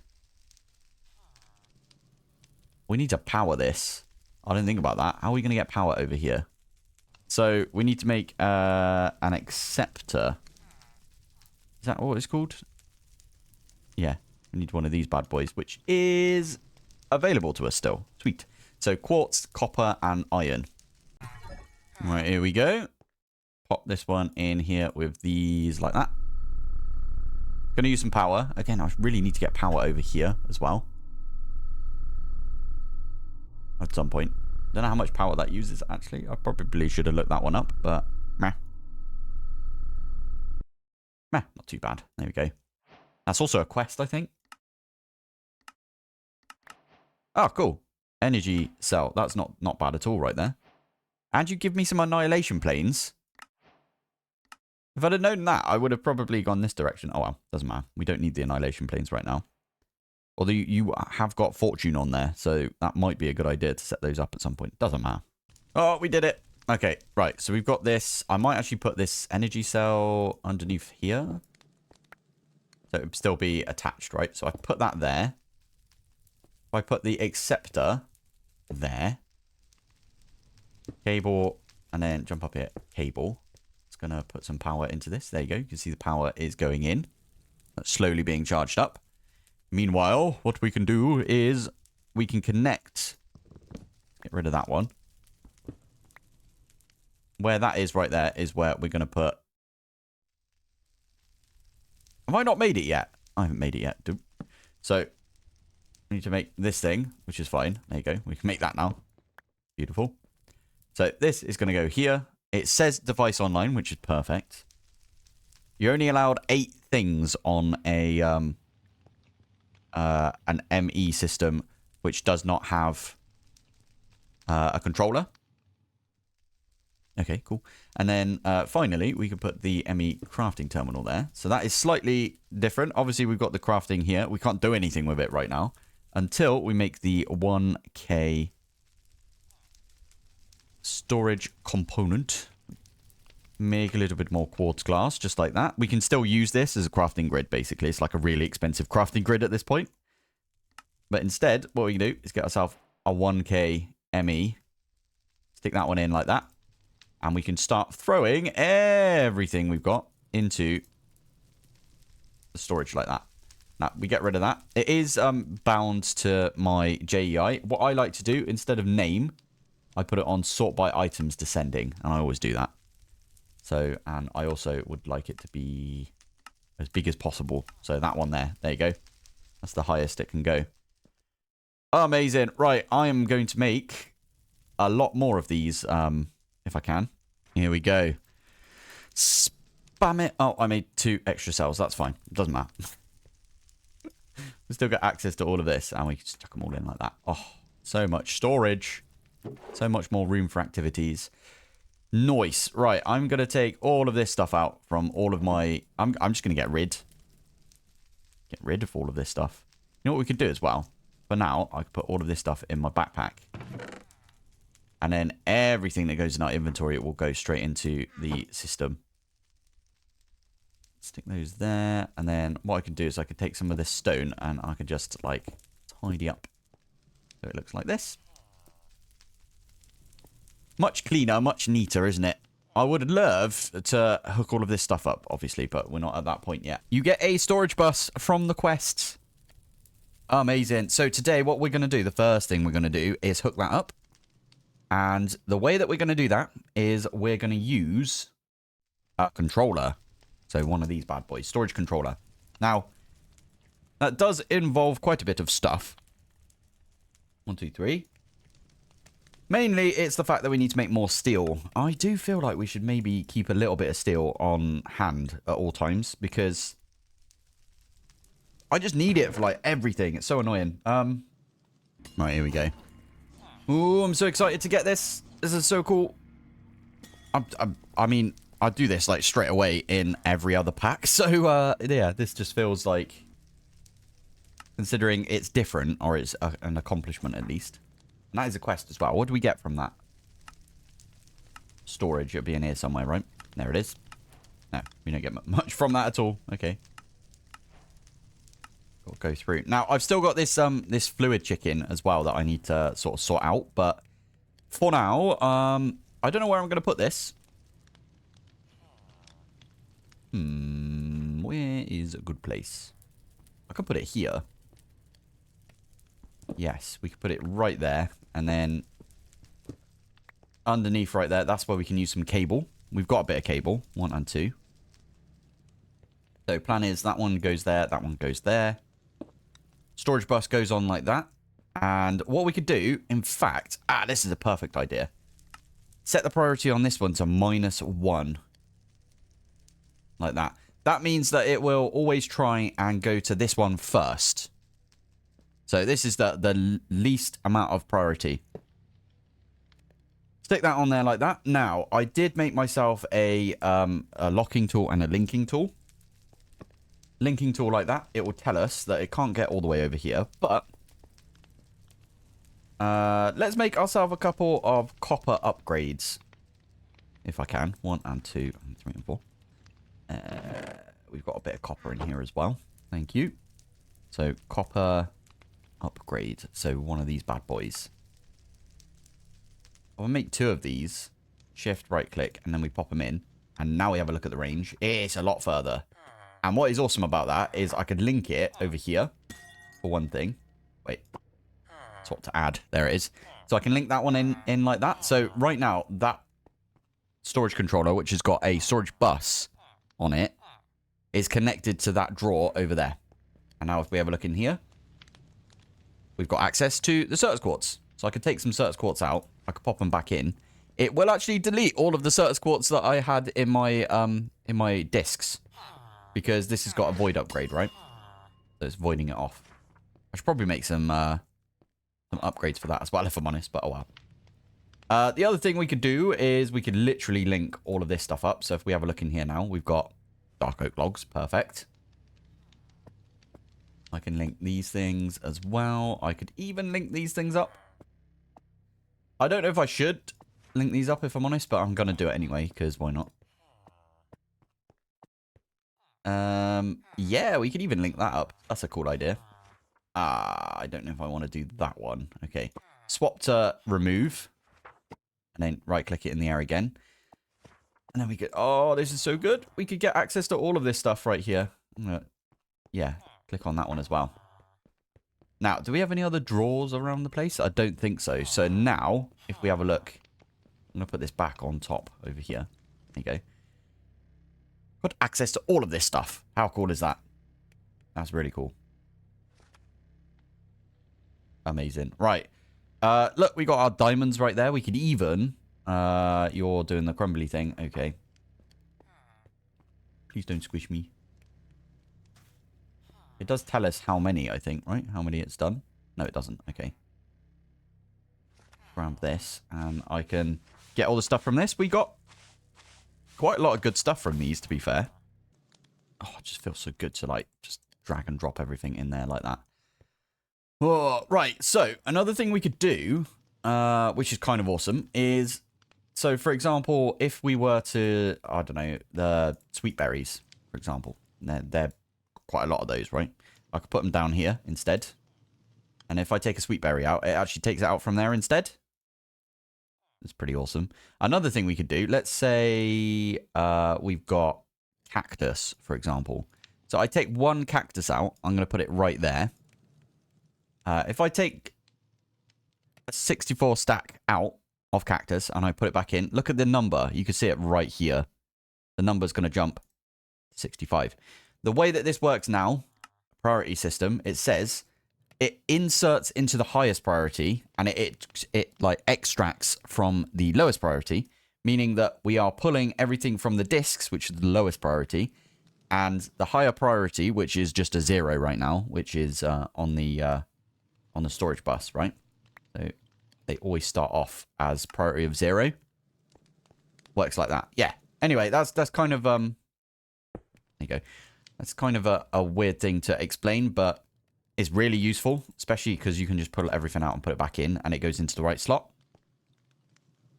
We need to power this. I didn't think about that. How are we going to get power over here? So we need to make an acceptor. Is that what it's called? Yeah, we need one of these bad boys, which is available to us still. Sweet. So quartz, copper, and iron. Right, here we go. Pop this one in here with these like that. Gonna use some power. Again, I really need to get power over here as well. At some point. Don't know how much power that uses, actually. I probably should have looked that one up, but meh. Meh, not too bad. There we go. That's also a quest, I think. Oh, cool. Energy cell. That's not bad at all right there. And you give me some annihilation planes. If I'd have known that, I would have probably gone this direction. Oh, well. Doesn't matter. We don't need the annihilation planes right now. Although you have got fortune on there, so that might be a good idea to set those up at some point. Doesn't matter. Oh, we did it. Okay, right. So we've got this. I might actually put this energy cell underneath here. So it would still be attached, right? So I put that there. If I put the acceptor there. Cable, and then jump up here. Cable. It's going to put some power into this. There you go. You can see the power is going in. That's slowly being charged up. Meanwhile, what we can do is we can connect. Get rid of that one. Where that is right there is where we're going to put. Have I not made it yet? I haven't made it yet. So we need to make this thing, which is fine. There you go. We can make that now. Beautiful. So this is going to go here. It says device online, which is perfect. You're only allowed 8 things on a an ME system, which does not have a controller. Okay, cool. And then finally, we can put the ME crafting terminal there. So that is slightly different. Obviously, we've got the crafting here. We can't do anything with it right now until we make the 1K storage component. Make a little bit more quartz glass, just like that. We can still use this as a crafting grid, basically. It's like a really expensive crafting grid at this point. But instead, what we can do is get ourselves a 1K ME. Stick that one in like that. And we can start throwing everything we've got into the storage like that. Now, we get rid of that. It is bound to my JEI. What I like to do, instead of name, I put it on sort by items descending. And I always do that. So, and I also would like it to be as big as possible. So that one there. There you go. That's the highest it can go. Amazing. Right, I am going to make a lot more of these, if I can. Here we go. Spam it. Oh, I made 2 extra cells. That's fine. It doesn't matter. We still got access to all of this, and we can just chuck them all in like that. Oh, so much storage. So much more room for activities. Nice. Right, I'm going to take all of this stuff out from all of my... I'm just going to get rid of all of this stuff. You know what we could do as well? For now, I could put all of this stuff in my backpack. And then everything that goes in our inventory, it will go straight into the system. Stick those there. And then what I can do is I can take some of this stone and I can just, like, tidy up. So it looks like this. Much cleaner, much neater, isn't it? I would love to hook all of this stuff up, obviously, but we're not at that point yet. You get a storage bus from the quest. Amazing. So today, what we're going to do, the first thing we're going to do is hook that up. And the way that we're going to do that is we're going to use a controller. So one of these bad boys, storage controller. Now, that does involve quite a bit of stuff. 1, 2, 3. Mainly, it's the fact that we need to make more steel. I do feel like we should maybe keep a little bit of steel on hand at all times, because I just need it for, like, everything. It's so annoying. Right, here we go. Ooh, I'm so excited to get this. This is so cool. I mean, I do this, like, straight away in every other pack. So, yeah, this just feels like, considering it's different, or it's an accomplishment at least. And that is a quest as well. What do we get from that? Storage. It'll be in here somewhere, right? There it is. No, we don't get much from that at all. Okay. We'll go through. Now, I've still got this this fluid chicken as well that I need to sort of sort out. But for now, I don't know where I'm going to put this. Where is a good place? I can put it here. Yes, we can put it right there. And then underneath right there, that's where we can use some cable. We've got a bit of cable, 1 and 2. So plan is that one goes there, that one goes there. Storage bus goes on like that. And what we could do, in fact, this is a perfect idea. Set the priority on this one to -1. Like that. That means that it will always try and go to this one first. So this is the least amount of priority. Stick that on there like that. Now, I did make myself a locking tool and a linking tool. Linking tool like that. It will tell us that it can't get all the way over here. But let's make ourselves a couple of copper upgrades. If I can. 1 and 2 and 3 and 4. We've got a bit of copper in here as well. Thank you. So, copper upgrade. So, one of these bad boys. I'll make 2 of these. Shift, right click, and then we pop them in. And now we have a look at the range. It's a lot further. And what is awesome about that is I could link it over here. For one thing. Wait. That's what to add. There it is. So I can link that one in like that. So right now, that storage controller, which has got a storage bus on it, is connected to that drawer over there. And now if we have a look in here, we've got access to the Certus quartz. So I could take some Certus quartz out. I could pop them back in. It will actually delete all of the Certus quartz that I had in my discs. Because this has got a void upgrade, right? So it's voiding it off. I should probably make some upgrades for that as well, if I'm honest. But oh well. The other thing we could do is we could literally link all of this stuff up. So if we have a look in here now, we've got dark oak logs. Perfect. I can link these things as well. I could even link these things up. I don't know if I should link these up, if I'm honest, but I'm going to do it anyway, because why not? Yeah, we could even link that up. That's a cool idea. I don't know if I want to do that one. Okay. Swap to remove. And then right-click it in the air again. And then we could... Oh, this is so good. We could get access to all of this stuff right here. Yeah, click on that one as well. Now, do we have any other drawers around the place? I don't think so. So now, if we have a look... I'm going to put this back on top over here. There you go. Got access to all of this stuff. How cool is that? That's really cool. Amazing. Right. Look, we got our diamonds right there. We could even... you're doing the crumbly thing. Okay. Please don't squish me. It does tell us how many, I think, right? How many it's done. No, it doesn't. Okay. Grab this. And I can get all the stuff from this. We got quite a lot of good stuff from these, to be fair. Oh, it just feels so good to, like, just drag and drop everything in there like that. Oh, right. So, another thing we could do, which is kind of awesome, is... So, for example, if we were to, I don't know, the sweet berries, for example. They're quite a lot of those, right? I could put them down here instead. And if I take a sweet berry out, it actually takes it out from there instead. It's pretty awesome. Another thing we could do, let's say we've got cactus, for example. So I take one cactus out. I'm going to put it right there. If I take a 64 stack out of cactus and I put it back in, look at the number. You can see it right here. The number's going to jump to 65. The way that this works now, priority system, it says it inserts into the highest priority and it like extracts from the lowest priority, meaning that we are pulling everything from the disks, which is the lowest priority, and the higher priority, which is just a 0 right now, which is on the storage bus, right? So they always start off as priority of 0. Works like that. Yeah. Anyway, that's kind of there you go. That's kind of a weird thing to explain, but it's really useful, especially because you can just pull everything out and put it back in, and it goes into the right slot.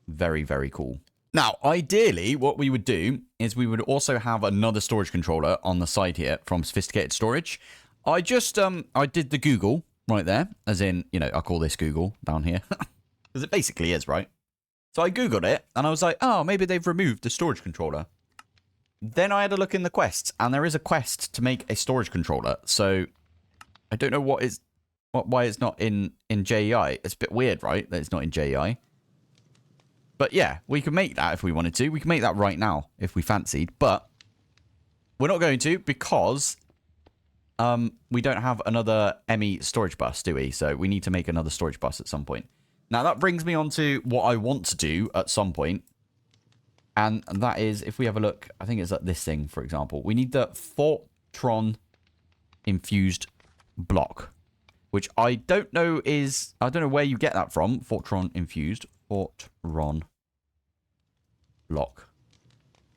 Very, very cool. Now, ideally, what we would do is we would also have another storage controller on the side here from Sophisticated Storage. I just, I did the Google right there, as in, you know, I call this Google down here, because it basically is, right? So I Googled it, and I was like, oh, maybe they've removed the storage controller. Then I had a look in the quests, and there is a quest to make a storage controller. So I don't know why it's not in JEI. It's a bit weird, right, that it's not in JEI. But yeah, we can make that if we wanted to. We can make that right now if we fancied. But we're not going to because we don't have another ME storage bus, do we? So we need to make another storage bus at some point. Now, that brings me on to what I want to do at some point. And that is, if we have a look, I think it's at this thing, for example. We need the Fortron infused block, which I don't know where you get that from. Fortron infused. Fortron block.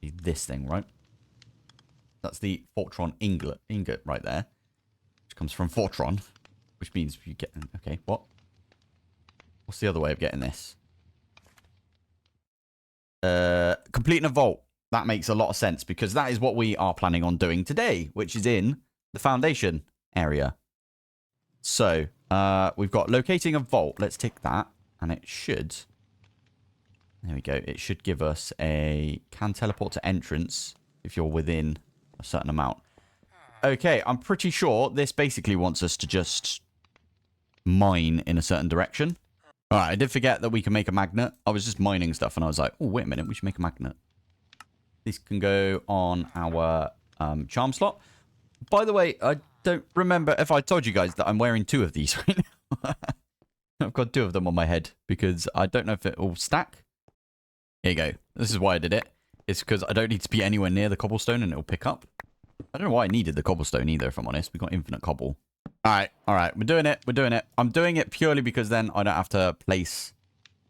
This thing, right? That's the Fortron ingot right there, which comes from Fortron, which means you get... Okay, what? What's the other way of getting this? Completing a vault. That makes a lot of sense because that is what we are planning on doing today, which is in the foundation area. So, we've got locating a vault. Let's tick that, and it should... There we go. It should give us a can teleport to entrance if you're within a certain amount. Okay, I'm pretty sure this basically wants us to just mine in a certain direction. All right, I did forget that we can make a magnet. I was just mining stuff, and I was like, oh, wait a minute, we should make a magnet. This can go on our charm slot. By the way, I don't remember if I told you guys that I'm wearing 2 of these right now. I've got 2 of them on my head because I don't know if it will stack. Here you go. This is why I did it. It's because I don't need to be anywhere near the cobblestone and it'll pick up. I don't know why I needed the cobblestone either, if I'm honest. We've got infinite cobble. All right. We're doing it. We're doing it. I'm doing it purely because then I don't have to place...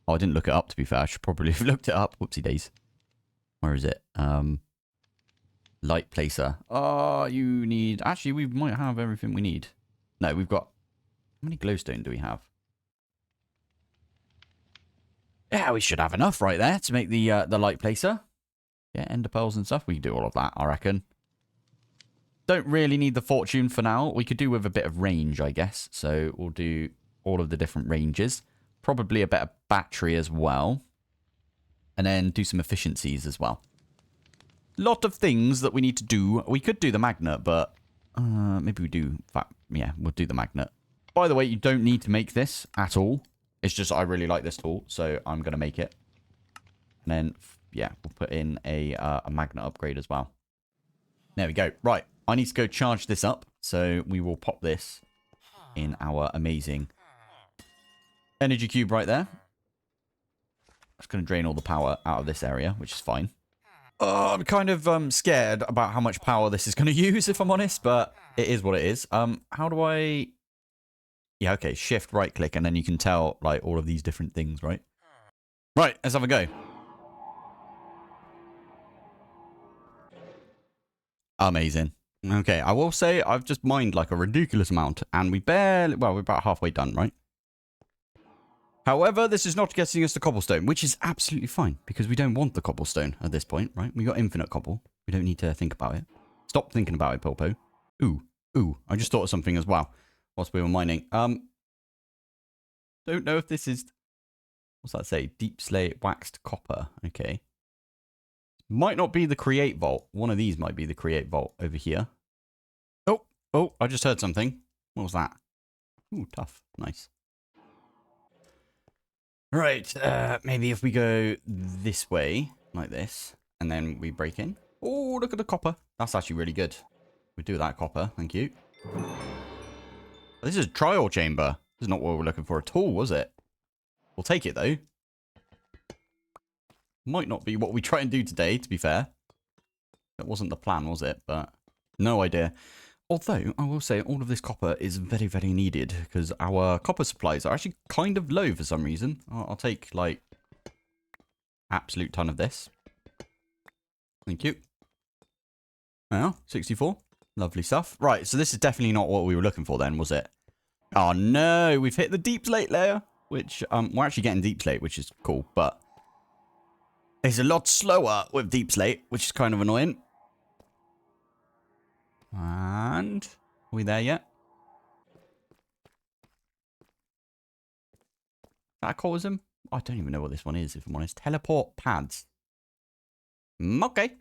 Oh, I didn't look it up, to be fair. I should probably have looked it up. Whoopsie days. Where is it? Light placer. Oh, you need... Actually, we might have everything we need. No, we've got... How many glowstone do we have? Yeah, we should have enough right there to make the light placer. Yeah, ender pearls and stuff. We can do all of that, I reckon. Don't really need the fortune for now. We could do with a bit of range, I guess. So we'll do all of the different ranges. Probably a better battery as well. And then do some efficiencies as well. Lot of things that we need to do. We could do the magnet, but maybe we do. In fact, yeah, we'll do the magnet. By the way, you don't need to make this at all. It's just I really like this tool, so I'm going to make it. And then, yeah, we'll put in a magnet upgrade as well. There we go. Right, I need to go charge this up. So we will pop this in our amazing energy cube right there. It's going to drain all the power out of this area, which is fine. Oh, I'm kind of scared about how much power this is going to use, if I'm honest, but it is what it is. How do I... Yeah, okay, shift right click, and then you can tell, like, all of these different things, right? Right, let's have a go. Amazing. Okay, I will say I've just mined, like, a ridiculous amount, and we barely... Well, we're about halfway done, right? However, this is not getting us the cobblestone, which is absolutely fine, because we don't want the cobblestone at this point, right? We got infinite cobble. We don't need to think about it. Stop thinking about it, Pilpoh. Ooh, I just thought of something as well. Whilst we were mining. Don't know if this is... What's that say? Deep slate waxed copper. Okay. Might not be the create vault. One of these might be the create vault over here. Oh, I just heard something. What was that? Ooh, tough. Nice. Right. Maybe if we go this way, like this, and then we break in. Oh, look at the copper. That's actually really good. We do that copper. Thank you. This is a trial chamber. This is not what we were looking for at all, was it? We'll take it, though. Might not be what we try and do today, to be fair. That wasn't the plan, was it? But no idea. Although, I will say, all of this copper is very, very needed. Because our copper supplies are actually kind of low for some reason. I'll take, like, absolute ton of this. Thank you. Well, 64. Lovely stuff. Right, so this is definitely not what we were looking for then, was it? Oh no, we've hit the deep slate layer, which, we're actually getting deep slate, which is cool, but It's a lot slower with Deep Slate, which is kind of annoying. And are we there yet? That calls him? I don't even know what this one is, if I'm honest. Teleport pads. Okay.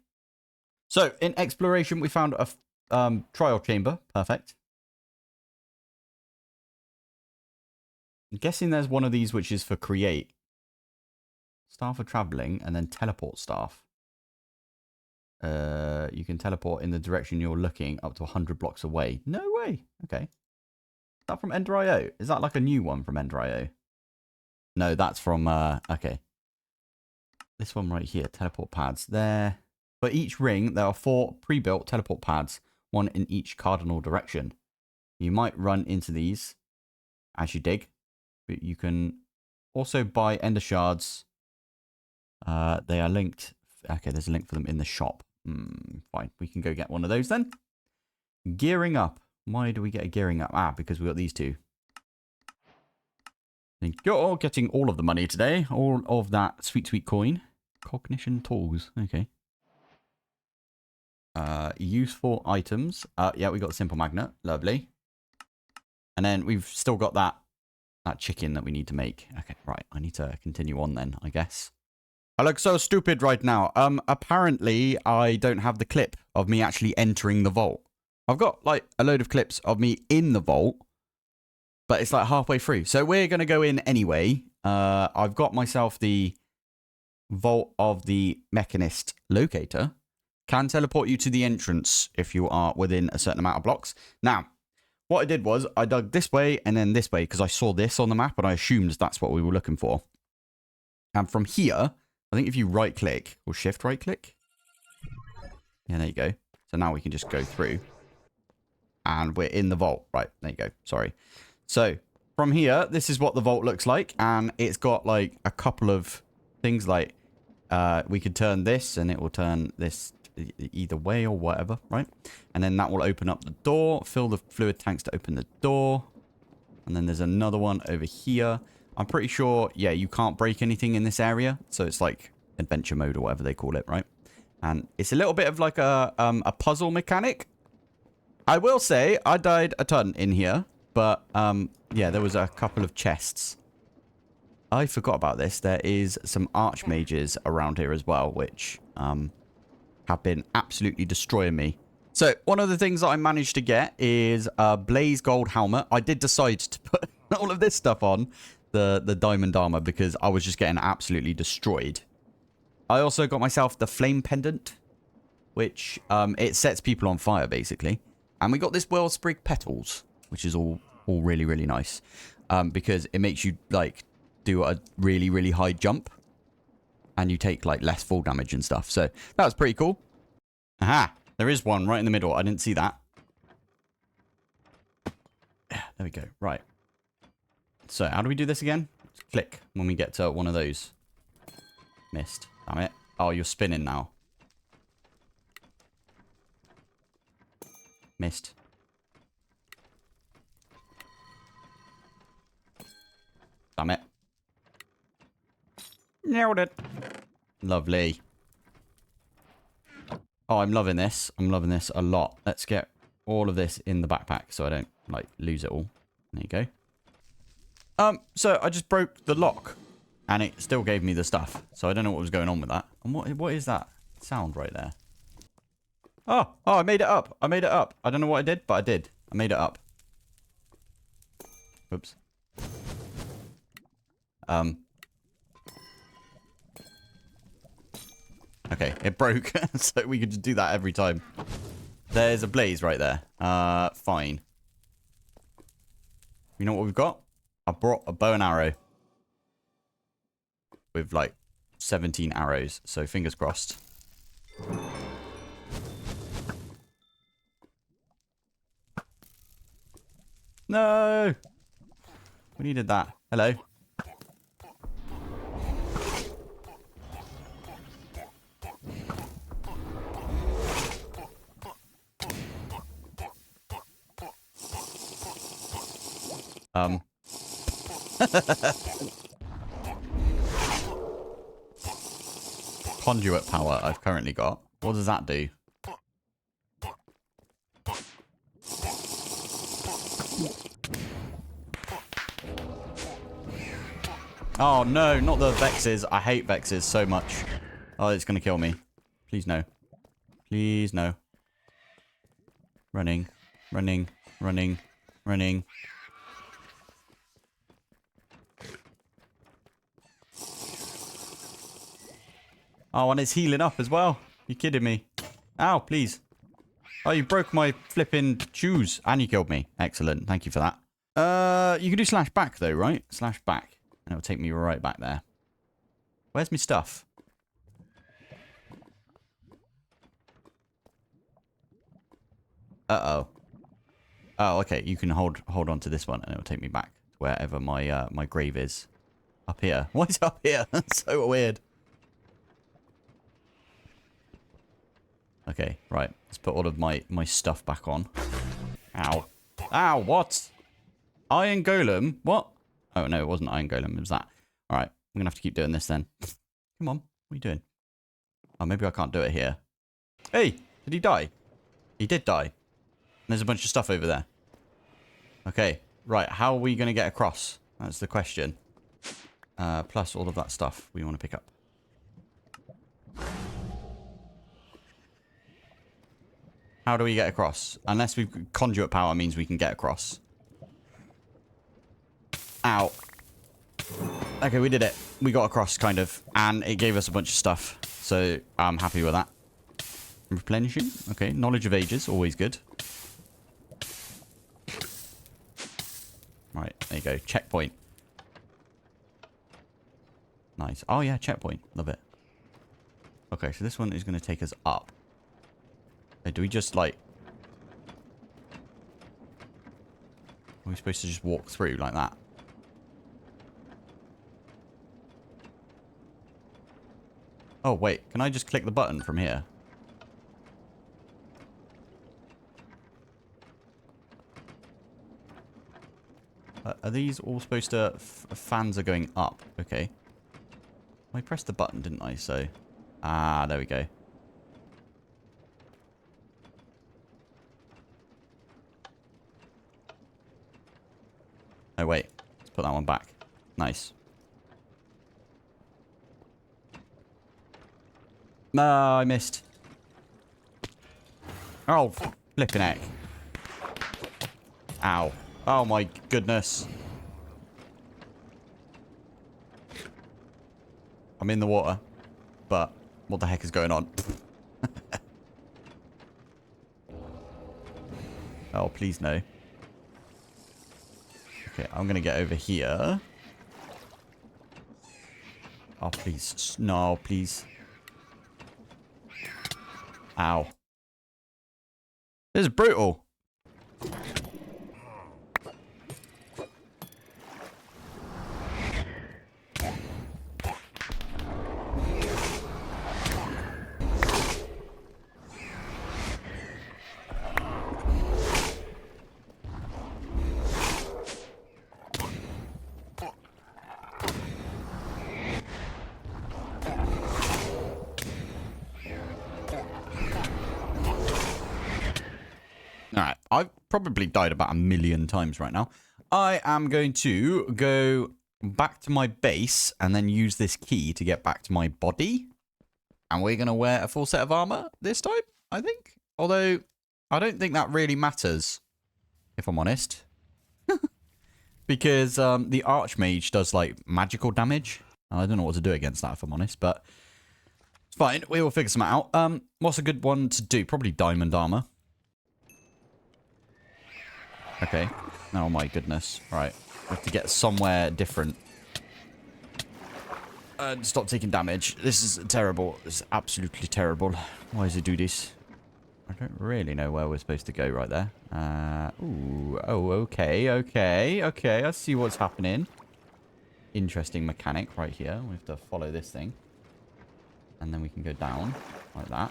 So in exploration, we found a trial chamber. Perfect. I'm guessing there's one of these which is for create. Staff for traveling and then teleport staff. You can teleport in the direction you're looking up to 100 blocks away. No way. Okay. Is that from Ender.io? Is that like a new one from Ender.io? No, that's from, okay. This one right here, teleport pads. There. For each ring, there are 4 pre-built teleport pads, 1 in each cardinal direction. You might run into these as you dig, but you can also buy ender shards. They are linked. Okay, there's a link for them in the shop. Fine, we can go get one of those then. Gearing up. Why do we get a gearing up? Ah, because we got these 2. You're getting all of the money today. All of that sweet, sweet coin. Cognition tools. Okay. Useful items. Yeah, we got the simple magnet. Lovely. And then we've still got that chicken that we need to make. Okay, right. I need to continue on then, I guess. I look so stupid right now. Apparently, I don't have the clip of me actually entering the vault. I've got, like, a load of clips of me in the vault, but it's, like, halfway through. So we're going to go in anyway. I've got myself the Vault of the Mechanist Locator. Can teleport you to the entrance if you are within a certain amount of blocks. Now, what I did was I dug this way and then this way because I saw this on the map and I assumed that's what we were looking for. And from here, I think if you right click or shift right click. Yeah, there you go. So now we can just go through. And we're in the vault. Right, there you go. Sorry. So from here, this is what the vault looks like. And it's got like a couple of things like we could turn this and it will turn this either way or whatever, right? And then that will open up the door, fill the fluid tanks to open the door. And then there's another one over here. I'm pretty sure, yeah, you can't break anything in this area. So it's like adventure mode or whatever they call it, right? And it's a little bit of like a puzzle mechanic. I will say I died a ton in here, but yeah, there was a couple of chests. I forgot about this. There is some archmages around here as well, which have been absolutely destroying me. So one of the things that I managed to get is a blaze gold helmet. I did decide to put all of this stuff on, the diamond armor, because I was just getting absolutely destroyed. I also got myself the flame pendant, which it sets people on fire basically. And we got this wellsprig petals, which is all really, really nice, because it makes you like do a really, really high jump. And you take, like, less fall damage and stuff. So, that was pretty cool. Aha! There is one right in the middle. I didn't see that. Yeah, there we go. Right. So, how do we do this again? Just click when we get to one of those. Missed. Damn it. Oh, you're spinning now. Missed. Damn it. Nailed it. Lovely. Oh, I'm loving this. I'm loving this a lot. Let's get all of this in the backpack so I don't, like, lose it all. There you go. So I just broke the lock and it still gave me the stuff. So I don't know what was going on with that. And what is that sound right there? Oh, I made it up. I made it up. I don't know what I did, but I did. I made it up. Oops. Okay, it broke, so we could just do that every time. There's a blaze right there. Fine. You know what we've got? I brought a bow and arrow. With, like, 17 arrows, so fingers crossed. No! We needed that. Hello. conduit power I've currently got. What does that do? Oh, no, not the Vexes. I hate Vexes so much. Oh, it's going to kill me. Please, no. Please, no. Running, running, running, running. Oh, and it's healing up as well. You kidding me? Ow, please. Oh, you broke my flipping shoes. And you killed me. Excellent. Thank you for that. You can do slash back, though, right? Slash back. And it'll take me right back there. Where's my stuff? Uh-oh. Oh, okay. You can hold on to this one, and it'll take me back to wherever my my grave is. Up here. What is up here? That's so weird. Okay, right. Let's put all of my stuff back on. Ow. Ow, what? Iron Golem? What? Oh, no, it wasn't Iron Golem. It was that. All right. I'm going to have to keep doing this then. Come on. What are you doing? Oh, maybe I can't do it here. Hey, did he die? He did die. There's a bunch of stuff over there. Okay, right. How are we going to get across? That's the question. Plus all of that stuff we want to pick up. How do we get across? Unless we've conduit power means we can get across. Ow. Okay, we did it. We got across, kind of. And it gave us a bunch of stuff. So I'm happy with that. Replenishing. Okay, knowledge of ages. Always good. Right, there you go. Checkpoint. Nice. Oh, yeah, checkpoint. Love it. Okay, so this one is going to take us up. Okay, do we just, like... Are we supposed to just walk through like that? Oh, wait. Can I just click the button from here? Are these all supposed to... fans are going up. Okay. I pressed the button, didn't I? So... Ah, there we go. Oh, wait. Let's put that one back. Nice. No, I missed. Oh, flipping heck. Ow. Oh my goodness. I'm in the water. But what the heck is going on? Oh, please no. Okay, I'm going to get over here. Oh, please. No, please. Ow. This is brutal. Alright, I've probably died about 1,000,000 times right now. I am going to go back to my base and then use this key to get back to my body. And we're going to wear a full set of armor this time, I think. Although, I don't think that really matters, if I'm honest. Because the Archmage does, like, magical damage. I don't know what to do against that, if I'm honest, but it's fine. We will figure some out. What's a good one to do? Probably diamond armor. Okay. Oh my goodness. Right. We have to get somewhere different. Stop taking damage. This is terrible. It's absolutely terrible. Why does it do this? I don't really know where we're supposed to go right there. Ooh. Oh, okay. Okay. Okay. I see what's happening. Interesting mechanic right here. We have to follow this thing. And then we can go down like that.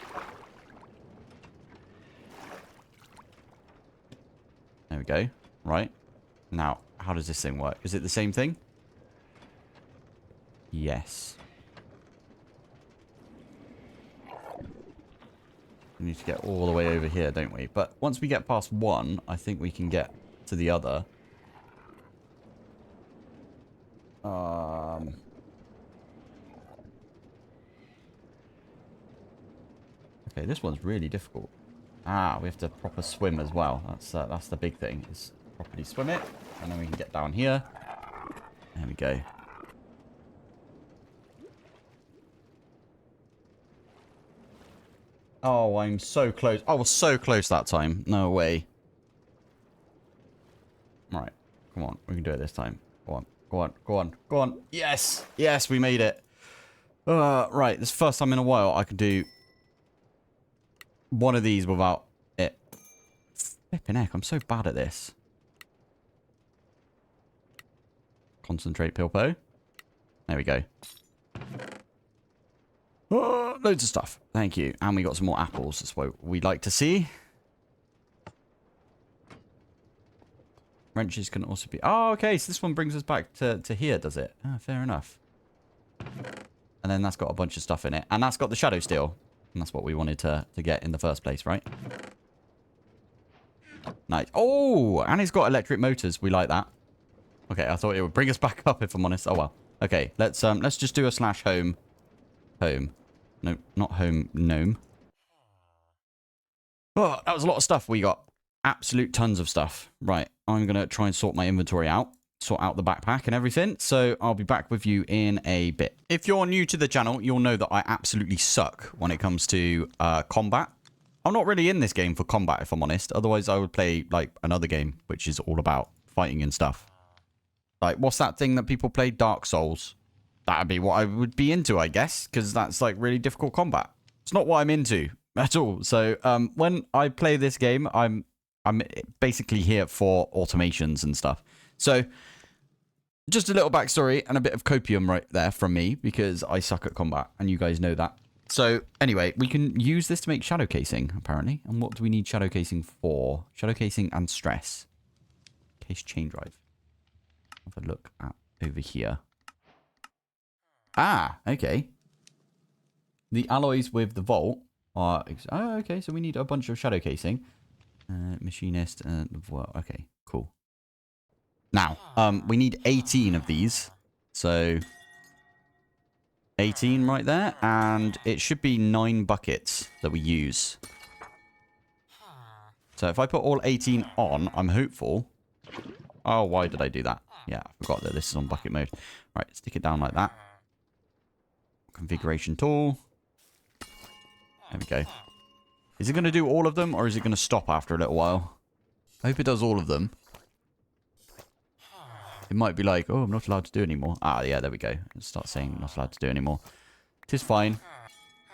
There we go. Right. Now, how does this thing work? Is it the same thing? Yes. We need to get all the way over here, don't we? But once we get past one, I think we can get to the other. Okay, this one's really difficult. Ah, we have to proper swim as well. That's the big thing, is properly swim it. And then we can get down here. There we go. Oh, I'm so close. I was so close that time. No way. All right. Come on. We can do it this time. Go on. Go on. Go on. Go on. Yes. Yes, we made it. Right. This is the first time in a while I can do one of these without it. Flipping heck. I'm so bad at this. Concentrate, Pilpoh. There we go. Oh, loads of stuff. Thank you. And we got some more apples. That's what we'd like to see. Wrenches can also be... Oh, okay. So this one brings us back to here, does it? Ah, fair enough. And then that's got a bunch of stuff in it. And that's got the shadow steel. And that's what we wanted to get in the first place, right? Nice. Oh, and it's got electric motors. We like that. Okay, I thought it would bring us back up, if I'm honest. Oh, well. Okay, let's just do a slash home. Home. No, not home. Gnome. Oh, that was a lot of stuff we got. Absolute tons of stuff. Right, I'm going to try and sort my inventory out. Sort out the backpack and everything. So I'll be back with you in a bit. If you're new to the channel, you'll know that I absolutely suck when it comes to combat. I'm not really in this game for combat, if I'm honest. Otherwise, I would play like another game, which is all about fighting and stuff. Like, what's that thing that people play? Dark Souls. That'd be what I would be into, I guess, because that's like really difficult combat. It's not what I'm into at all. So when I play this game, I'm basically here for automations and stuff. So just a little backstory and a bit of copium right there from me, because I suck at combat and you guys know that. So anyway, we can use this to make shadow casing, apparently. And what do we need shadow casing for? Shadow casing and stress. Case chain drive. Have a look at over here. Ah, okay. The alloys with the vault are... Oh, okay. So we need a bunch of shadow casing. Machinist and... Well, okay. Cool. Now, we need 18 of these. So... 18 right there. And it should be 9 buckets that we use. So if I put all 18 on, I'm hopeful... Oh, why did I do that? Yeah, I forgot that this is on bucket mode. Right, stick it down like that. Configuration tool. There we go. Is it going to do all of them, or is it going to stop after a little while? I hope it does all of them. It might be like, oh, I'm not allowed to do anymore. Ah, yeah, there we go. Let's start saying not allowed to do anymore. It is fine.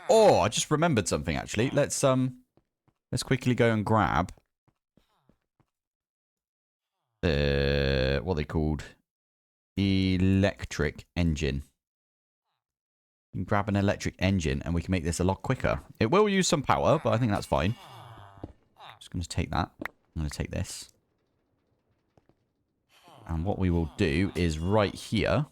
Oh, I just remembered something, actually. Let's quickly go and grab... what are they called? Electric engine. You can grab an electric engine and we can make this a lot quicker. It will use some power, but I think that's fine. Just going to take that. I'm going to take this. And what we will do is right here.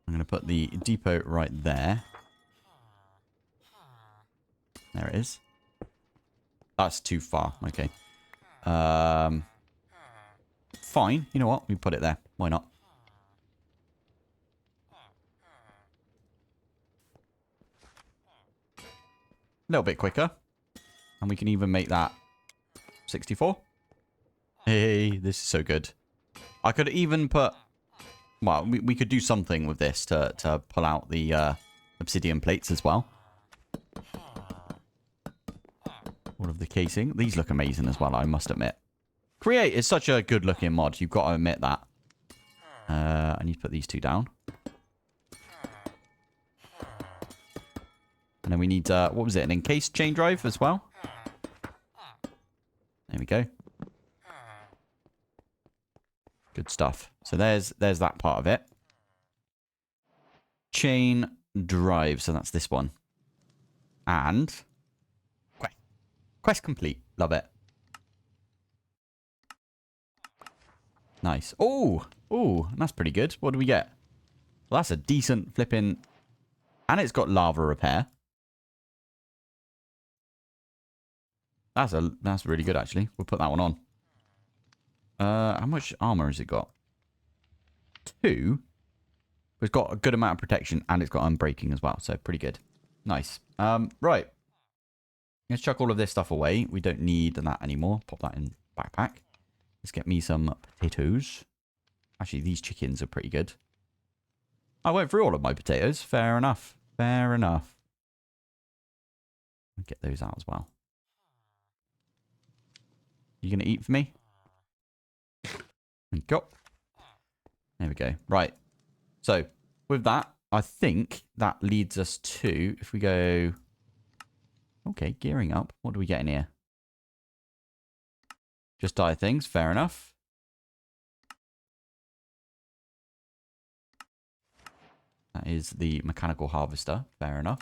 I'm going to put the depot right there. There it is. That's too far. Okay. Fine. You know what? We put it there. Why not? A little bit quicker. And we can even make that 64. Hey, this is so good. I could even put... Well, we could do something with this to pull out the obsidian plates as well. All of the casing. These look amazing as well, I must admit. Create is such a good looking mod. You've got to admit that. I need to put these two down. And then we need, what was it? An encased chain drive as well. There we go. Good stuff. So there's that part of it. Chain drive. So that's this one. And quest complete. Love it. Nice. Oh, that's pretty good. What do we get? Well, that's a decent flipping And it's got lava repair. That's really good, actually. We'll put that one on. How much armor has it got? 2. It's got a good amount of protection, and it's got unbreaking as well, so pretty good. Nice. Right. Let's chuck all of this stuff away. We don't need that anymore. Pop that in backpack. Let's get me some potatoes. Actually, these chickens are pretty good. I went through all of my potatoes. Fair enough. Fair enough. I'll get those out as well. You going to eat for me? Go. There we go. Right. So, with that, I think that leads us to, if we go... Okay, gearing up. What do we get in here? Just die things. Fair enough. That is the mechanical harvester. Fair enough.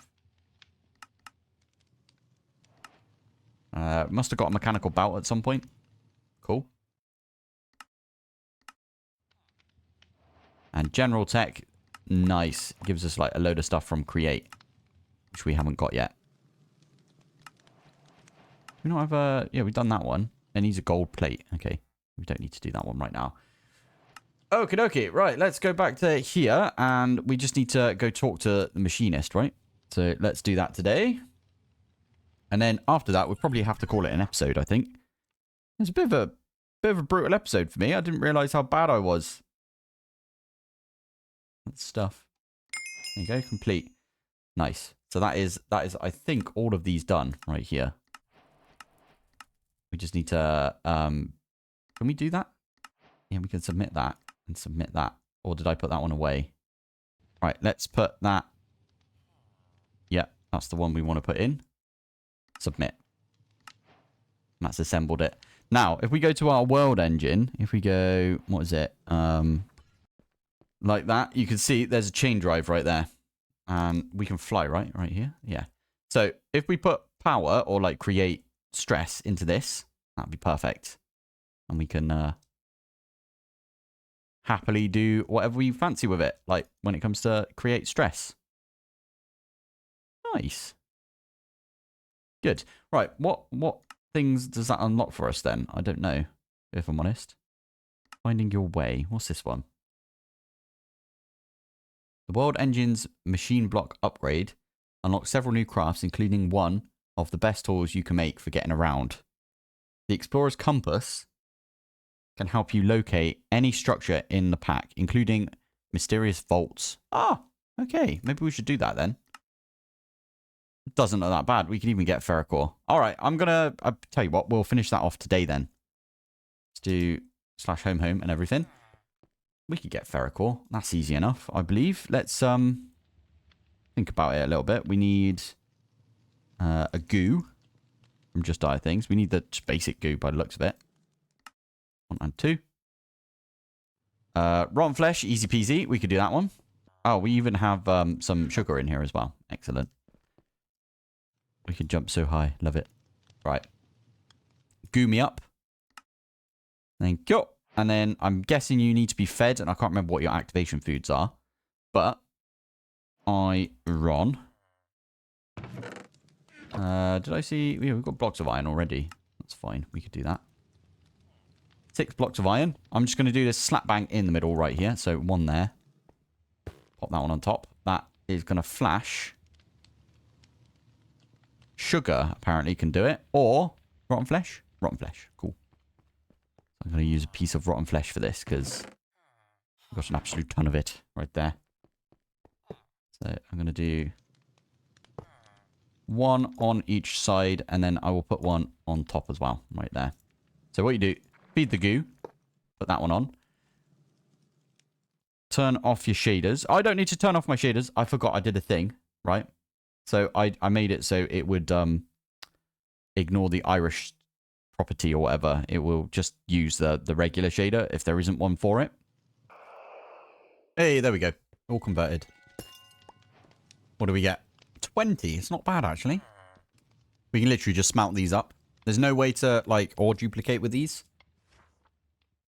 Must have got a mechanical belt at some point. Cool. And general tech, nice. Gives us like a load of stuff from create, which we haven't got yet. We don't have a... Yeah, we've done that one. It needs a gold plate. Okay. We don't need to do that one right now. Okie dokie. Right, let's go back to here. And we just need to go talk to the machinist, right? So let's do that today. And then after that, we'll probably have to call it an episode, I think. It's a bit of a brutal episode for me. I didn't realize how bad I was. That stuff. There you go, complete. Nice. So that is, I think, all of these done right here. We just need to, can we do that? Yeah, we can submit that and submit that. Or did I put that one away? Right, let's put that. Yeah, that's the one we want to put in. Submit. And that's assembled it. Now, if we go to our world engine, if we go, what is it? Like that, you can see there's a chain drive right there. And we can fly, right? Right here. Yeah. So if we put power or like create stress into this, that'd be perfect. And we can happily do whatever we fancy with it. Like when it comes to create stress. Nice. Good. Right. What things does that unlock for us then? I don't know, if I'm honest. Finding your way. What's this one? The World Engine's machine block upgrade unlocks several new crafts, including one of the best tools you can make for getting around. The Explorer's Compass can help you locate any structure in the pack, including mysterious vaults. Ah, okay. Maybe we should do that then. Doesn't look that bad. We can even get ferrocore. All right, I'll tell you what, we'll finish that off today then. Let's do /home and everything. We could get ferrocore. That's easy enough, I believe. Let's think about it a little bit. We need a goo from Just Die Things. We need the just basic goo by the looks of it. 1 and 2. Rotten flesh, easy peasy. We could do that one. Oh, we even have some sugar in here as well. Excellent. We can jump so high. Love it. Right. Goo me up. Thank you. And then I'm guessing you need to be fed, and I can't remember what your activation foods are. But iron. Did I see? Yeah, we've got blocks of iron already. That's fine. We could do that. 6 blocks of iron. I'm just going to do this slap bang in the middle right here. So 1 there. Pop that one on top. That is going to flash. Sugar apparently can do it. Or rotten flesh. Rotten flesh. Cool. I'm going to use a piece of rotten flesh for this because I've got an absolute ton of it right there. So I'm going to do 1 on each side, and then I will put 1 on top as well, right there. So what you do, feed the goo, put that one on. Turn off your shaders. I don't need to turn off my shaders. I forgot I did a thing, right? So I made it so it would ignore the Irish property or whatever. It will just use the regular shader if there isn't one for it. Hey, there we go. All converted. What do we get? 20. It's not bad, actually. We can literally just smelt these up. There's no way to, like, ore duplicate with these.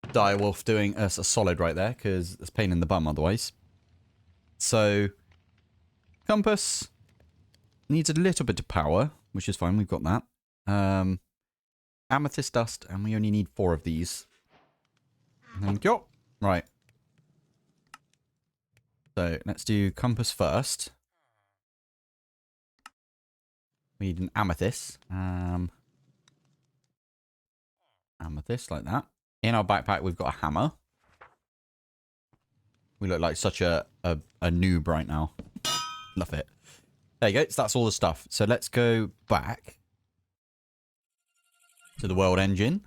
Direwolf doing us a solid right there, because it's a pain in the bum otherwise. So, Compass needs a little bit of power, which is fine. We've got that. Amethyst dust, and we only need 4 of these. Thank you. Right. So let's do compass first. We need an amethyst. Amethyst like that. In our backpack, we've got a hammer. We look like such a noob right now. Love it. There you go. So that's all the stuff. So let's go back to the world engine.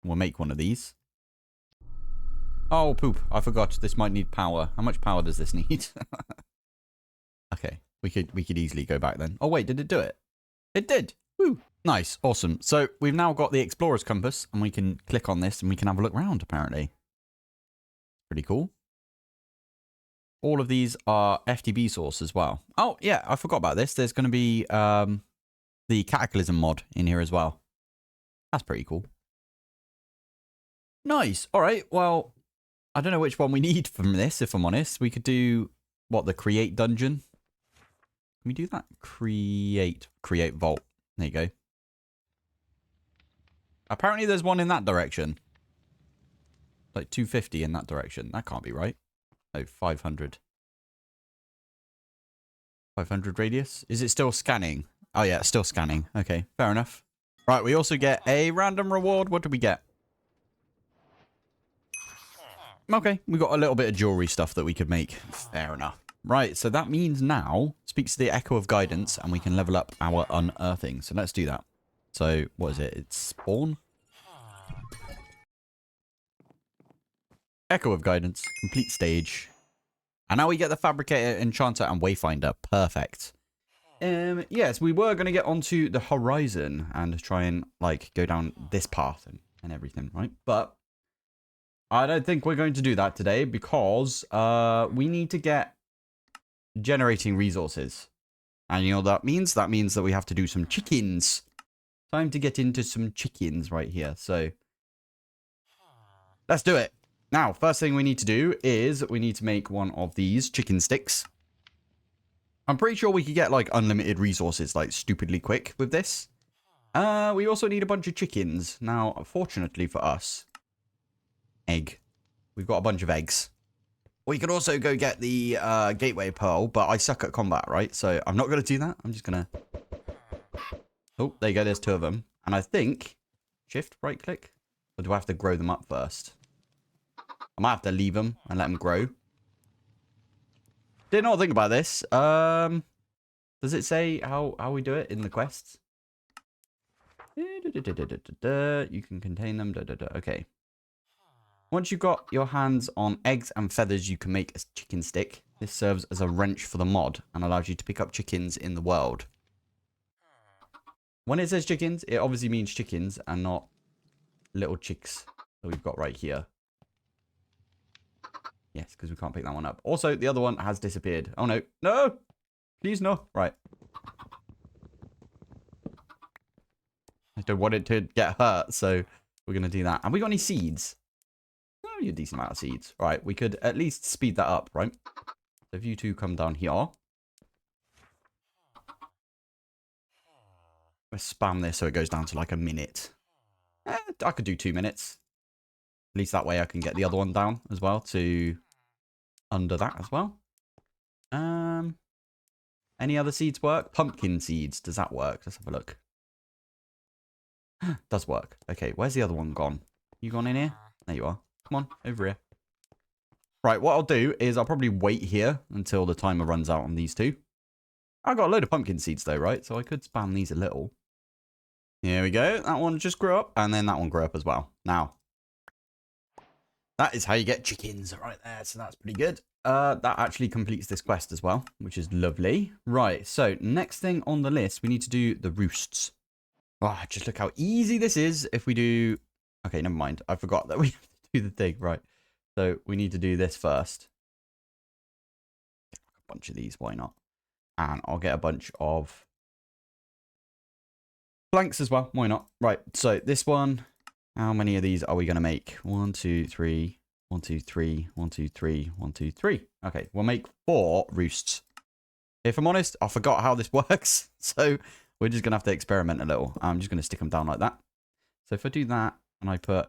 We'll make one of these. Oh, poop. I forgot. This might need power. How much power does this need? Okay. We could easily go back then. Oh, wait. Did it do it? It did. Woo. Nice. Awesome. So we've now got the explorer's compass, and we can click on this and we can have a look around, apparently. Pretty cool. All of these are FTB source as well. Oh, yeah. I forgot about this. There's going to be the Cataclysm mod in here as well. That's pretty cool. Nice. All right. Well, I don't know which one we need from this, if I'm honest. We could do, what, the create dungeon? Can we do that? Create vault. There you go. Apparently there's one in that direction. Like 250 in that direction. That can't be right. No, 500. 500 radius? Is it still scanning? Oh yeah, it's still scanning. Okay, fair enough. Right, we also get a random reward. What do we get? Okay, we got a little bit of jewelry stuff that we could make. Fair enough. Right, so that means now, speaks to the Echo of Guidance, and we can level up our unearthing. So let's do that. So, what is it? It's spawn? Echo of Guidance, complete stage. And now we get the Fabricator, Enchanter, and Wayfinder. Perfect. Yes, we were going to get onto the horizon and try and, like, go down this path and everything, right? But I don't think we're going to do that today because we need to get generating resources. And you know what that means? That means that we have to do some chickens. Time to get into some chickens right here. So let's do it. Now, first thing we need to do is we need to make one of these chicken sticks. I'm pretty sure we could get like unlimited resources like stupidly quick with this. We also need a bunch of chickens. Now, fortunately for us, egg. We've got a bunch of eggs. We could also go get the gateway pearl, but I suck at combat, right? So I'm not going to do that. I'm just going to... Oh, there you go. There's 2 of them. And I think... Shift, right click? Or do I have to grow them up first? I might have to leave them and let them grow. Did not think about this. Does it say how we do it in the quests? You can contain them. Okay. Once you've got your hands on eggs and feathers, you can make a chicken stick. This serves as a wrench for the mod and allows you to pick up chickens in the world. When it says chickens, it obviously means chickens and not little chicks that we've got right here. Yes, because we can't pick that one up. Also, the other one has disappeared. Oh, no. No! Please, no. Right. I don't want it to get hurt, so we're going to do that. Have we got any seeds? A decent amount of seeds. Right, we could at least speed that up, right? So if you two come down here. Let's spam this so it goes down to like a minute. I could do 2 minutes. At least that way I can get the other one down as well to under that as well. Any other seeds work? Pumpkin seeds. Does that work? Let's have a look. Does work. Okay, where's the other one gone? You gone in here? There you are. Come on, over here. Right, what I'll do is I'll probably wait here until the timer runs out on these 2. I got a load of pumpkin seeds though, right? So I could spam these a little. Here we go. That one just grew up, and then that one grew up as well. Now, that is how you get chickens right there. So that's pretty good. That actually completes this quest as well, which is lovely. Right, so next thing on the list, we need to do the roosts. Oh, just look how easy this is if we do... Okay, never mind. I forgot that we have to do the thing. Right, so we need to do this first. Get a bunch of these, why not? And I'll get a bunch of blanks as well. Why not? Right, so this one, how many of these are we going to make? 1, 2, 3, 1, 2, 3, 1, 2, 3, 1, 2, 3. Okay, we'll make 4 roosts. If I'm honest, I forgot how this works. So we're just going to have to experiment a little. I'm just going to stick them down like that. So if I do that and I put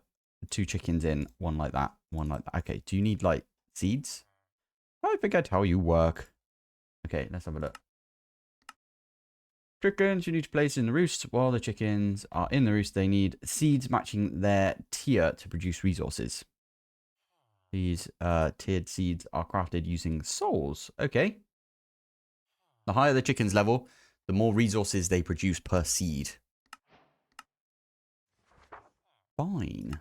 2 chickens in, one like that, one like that. Okay, do you need like seeds? I forget how you work. Okay, let's have a look. Chickens you need to place in the roost. While the chickens are in the roost, they need seeds matching their tier to produce resources. These tiered seeds are crafted using souls. Okay. The higher the chicken's level, the more resources they produce per seed. Fine.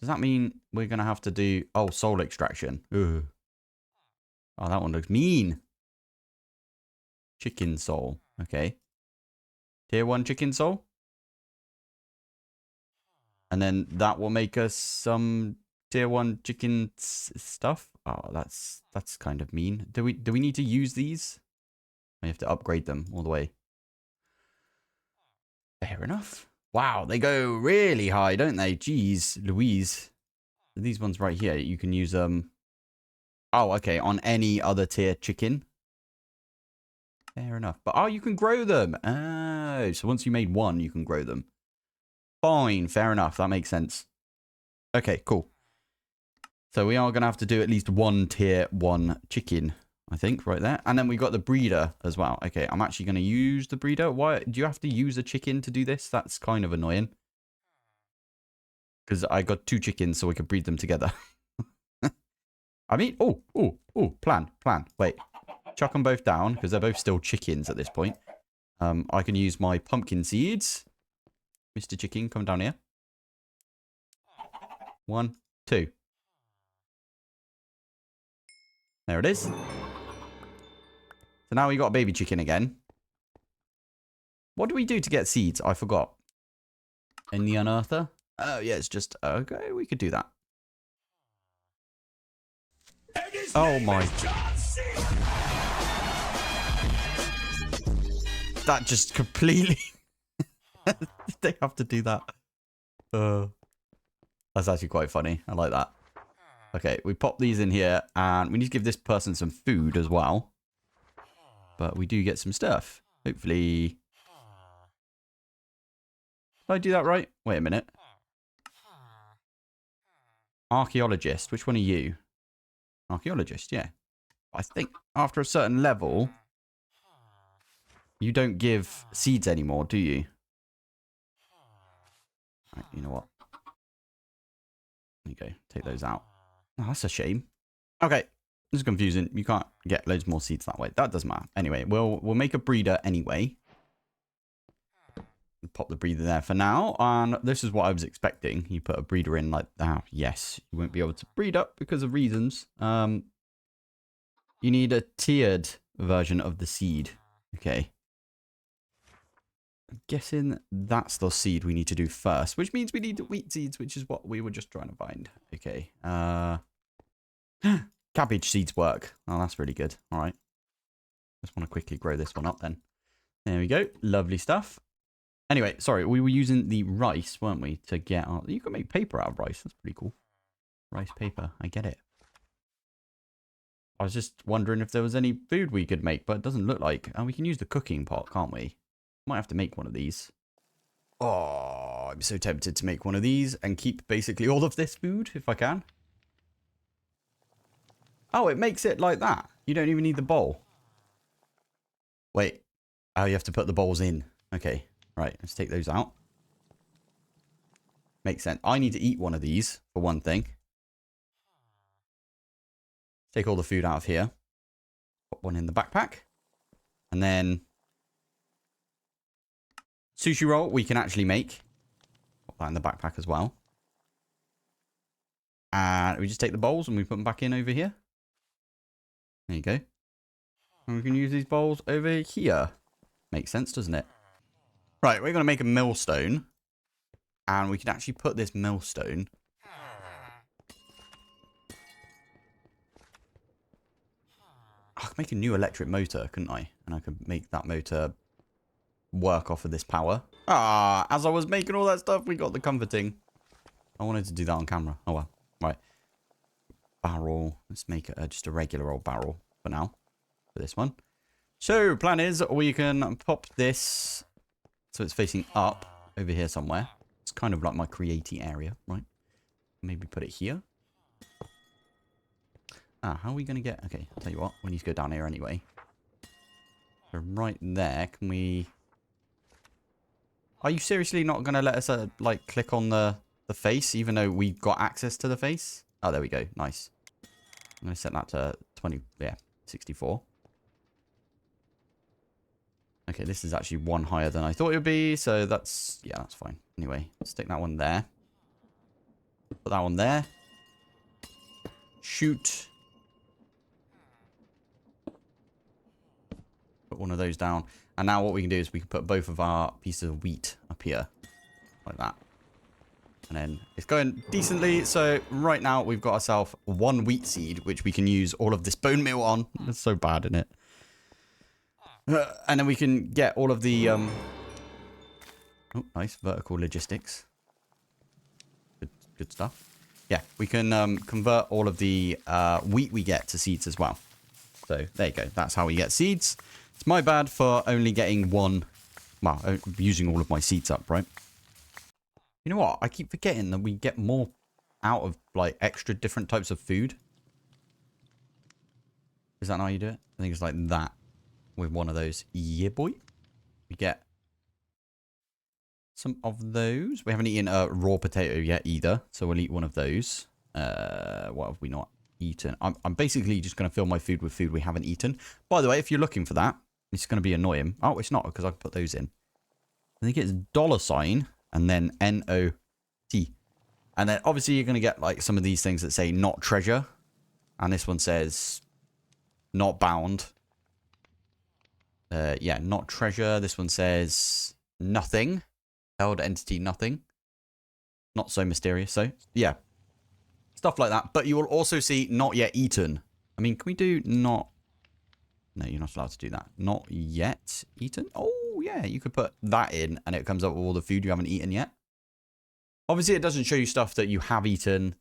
Does that mean we're going to have to do... Oh, soul extraction. Ugh. Oh, that one looks mean. Chicken soul. Okay. Tier 1 chicken soul. And then that will make us some tier 1 chicken stuff. Oh, that's kind of mean. Do we need to use these? We have to upgrade them all the way. Fair enough. Wow, they go really high, don't they? Jeez, Louise. These ones right here, you can use them. Oh, okay, on any other tier chicken. Fair enough. But, oh, you can grow them. Oh, so once you made one, you can grow them. Fine, fair enough. That makes sense. Okay, cool. So we are going to have to do at least one tier 1 chicken, I think, right there. And then we got the breeder as well. Okay, I'm actually going to use the breeder. Why do you have to use a chicken to do this? That's kind of annoying. Because I got 2 chickens so we could breed them together. I mean, oh, plan. Wait, chuck them both down because they're both still chickens at this point. I can use my pumpkin seeds. Mr. Chicken, come down here. 1, 2. There it is. So now we got a baby chicken again. What do we do to get seeds? I forgot. In the unearther? Oh, yeah, it's just... Okay, we could do that. Oh, my... That just completely... They have to do that. That's actually quite funny. I like that. Okay, we pop these in here, and we need to give this person some food as well. But we do get some stuff. Hopefully... Did I do that right? Wait a minute. Archaeologist. Which one are you? Archaeologist, yeah. I think after a certain level, you don't give seeds anymore, do you? Right, you know what? There you go. Take those out. Oh, that's a shame. Okay. This is confusing. You can't get loads more seeds that way. That doesn't matter. Anyway, we'll make a breeder anyway. Pop the breeder there for now. And this is what I was expecting. You put a breeder in like that. Yes. You won't be able to breed up because of reasons. You need a tiered version of the seed. Okay. I'm guessing that's the seed we need to do first, which means we need the wheat seeds, which is what we were just trying to find. Okay. Cabbage seeds work. Oh, that's really good. All right. Just want to quickly grow this one up then. There we go. Lovely stuff. Anyway, sorry, we were using the rice, weren't we, to get our... You can make paper out of rice. That's pretty cool. Rice paper. I get it. I was just wondering if there was any food we could make, but it doesn't look like... And we can use the cooking pot, can't we? Might have to make one of these. Oh, I'm so tempted to make one of these and keep basically all of this food, if I can. Oh, it makes it like that. You don't even need the bowl. Wait. Oh, you have to put the bowls in. Okay. Right, let's take those out. Makes sense. I need to eat one of these, for one thing. Take all the food out of here. Put one in the backpack. And then... Sushi roll we can actually make. Put that in the backpack as well. And we just take the bowls and we put them back in over here. There you go. And we can use these bowls over here. Makes sense, doesn't it? Right, we're going to make a millstone. And we can actually put this millstone... I could make a new electric motor, couldn't I? And I could make that motor work off of this power. Ah, as I was making all that stuff, we got the comforting. I wanted to do that on camera. Oh well. Right. Barrel. Let's make it just a regular old barrel for now. For this one. So, plan is we can pop this so it's facing up over here somewhere. It's kind of like my creating area, right? Maybe put it here. Ah, how are we going to get... Okay, I'll tell you what. We need to go down here anyway. So right there, can we... Are you seriously not going to let us, like, click on the face, even though we've got access to the face? Oh, there we go. Nice. I'm going to set that to 20... Yeah, 64. Okay, this is actually one higher than I thought it would be, so that's... Yeah, that's fine. Anyway, stick that one there. Put that one there. Shoot. Put one of those down. And now what we can do is we can put both of our pieces of wheat up here. Like that. And then it's going decently. So right now we've got ourselves one wheat seed, which we can use all of this bone meal on. It's so bad, isn't it? And then we can get all of the... Oh, nice. Vertical logistics. Good stuff. Yeah, we can convert all of the wheat we get to seeds as well. So there you go. That's how we get seeds. It's my bad for only getting one... Well, using all of my seeds up, right? You know what? I keep forgetting that we get more out of, like, extra different types of food. Is that how you do it? I think it's like that. With one of those. Yeah, boy. We get some of those. We haven't eaten a raw potato yet either. So we'll eat one of those. What have we not eaten? I'm basically just going to fill my food with food we haven't eaten. By the way, if you're looking for that, it's going to be annoying. Oh, it's not because I can put those in. I think it's $ and then NOT. And then obviously you're going to get like some of these things that say not treasure. And this one says not bound. Yeah, not treasure. This one says nothing. Held entity nothing. Not so mysterious. So, yeah. Stuff like that. But you will also see not yet eaten. I mean, can we do not... No, you're not allowed to do that. Not yet eaten? Oh, yeah. You could put that in and it comes up with all the food you haven't eaten yet. Obviously, it doesn't show you stuff that you have eaten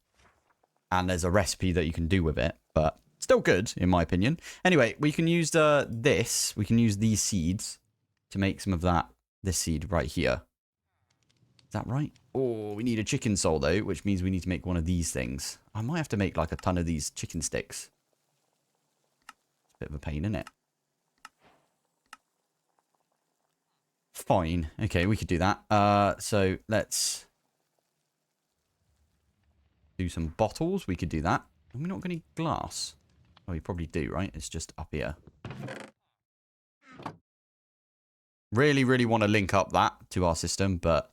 and there's a recipe that you can do with it. But... still good, in my opinion. Anyway, we can use this. We can use these seeds to make some of that. This seed right here. Is that right? Oh, we need a chicken soul, though, which means we need to make one of these things. I might have to make, like, a ton of these chicken sticks. It's a bit of a pain, isn't it? Fine. Okay, we could do that. So, let's do some bottles. We could do that. Are we not going to need glass? Oh, you probably do, right? It's just up here. Really, really want to link up that to our system, but...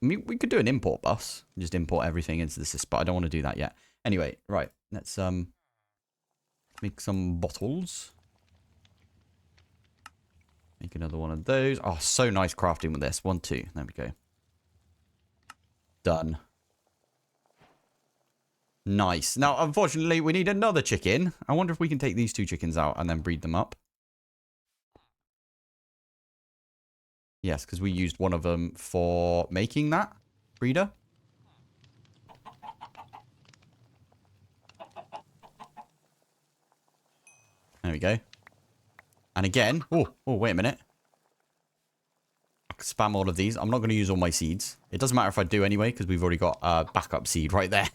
I mean, we could do an import bus. Just import everything into the system, but I don't want to do that yet. Anyway, right. Let's make some bottles. Make another one of those. Oh, so nice crafting with this. 1, 2. There we go. Done. Nice. Now, unfortunately, we need another chicken. I wonder if we can take these 2 chickens out and then breed them up. Yes, because we used one of them for making that breeder. There we go. And again... Oh, wait a minute. I can spam all of these. I'm not going to use all my seeds. It doesn't matter if I do anyway, because we've already got a backup seed right there.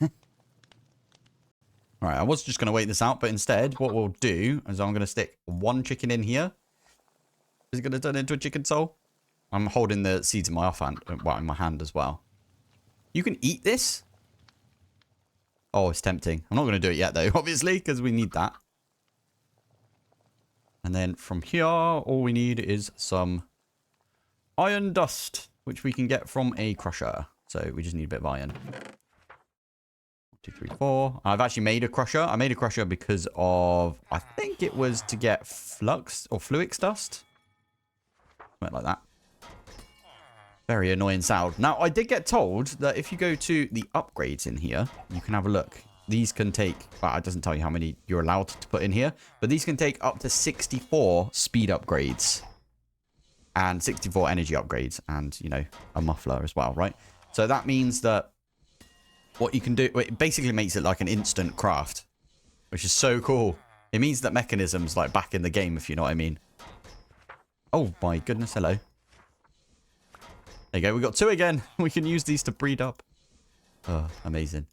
Alright, I was just going to wait this out, but instead, what we'll do is I'm going to stick 1 chicken in here. Is it going to turn into a chicken soul? I'm holding the seeds in my offhand, well, in my hand as well. You can eat this? Oh, it's tempting. I'm not going to do it yet, though, obviously, because we need that. And then from here, all we need is some iron dust, which we can get from a crusher. So we just need a bit of iron. 2, 3, 4. I've actually made a crusher. I made a crusher because of, I think it was to get flux or fluix dust. Something like that. Very annoying sound. Now, I did get told that if you go to the upgrades in here, you can have a look. These can take, well, it doesn't tell you how many you're allowed to put in here, but these can take up to 64 speed upgrades and 64 energy upgrades and, you know, a muffler as well, right? So that means that what you can do, it basically makes it like an instant craft, which is so cool. It means that mechanism's like back in the game, if you know what I mean. Oh my goodness, hello. There you go, we got 2 again. We can use these to breed up. Oh, amazing.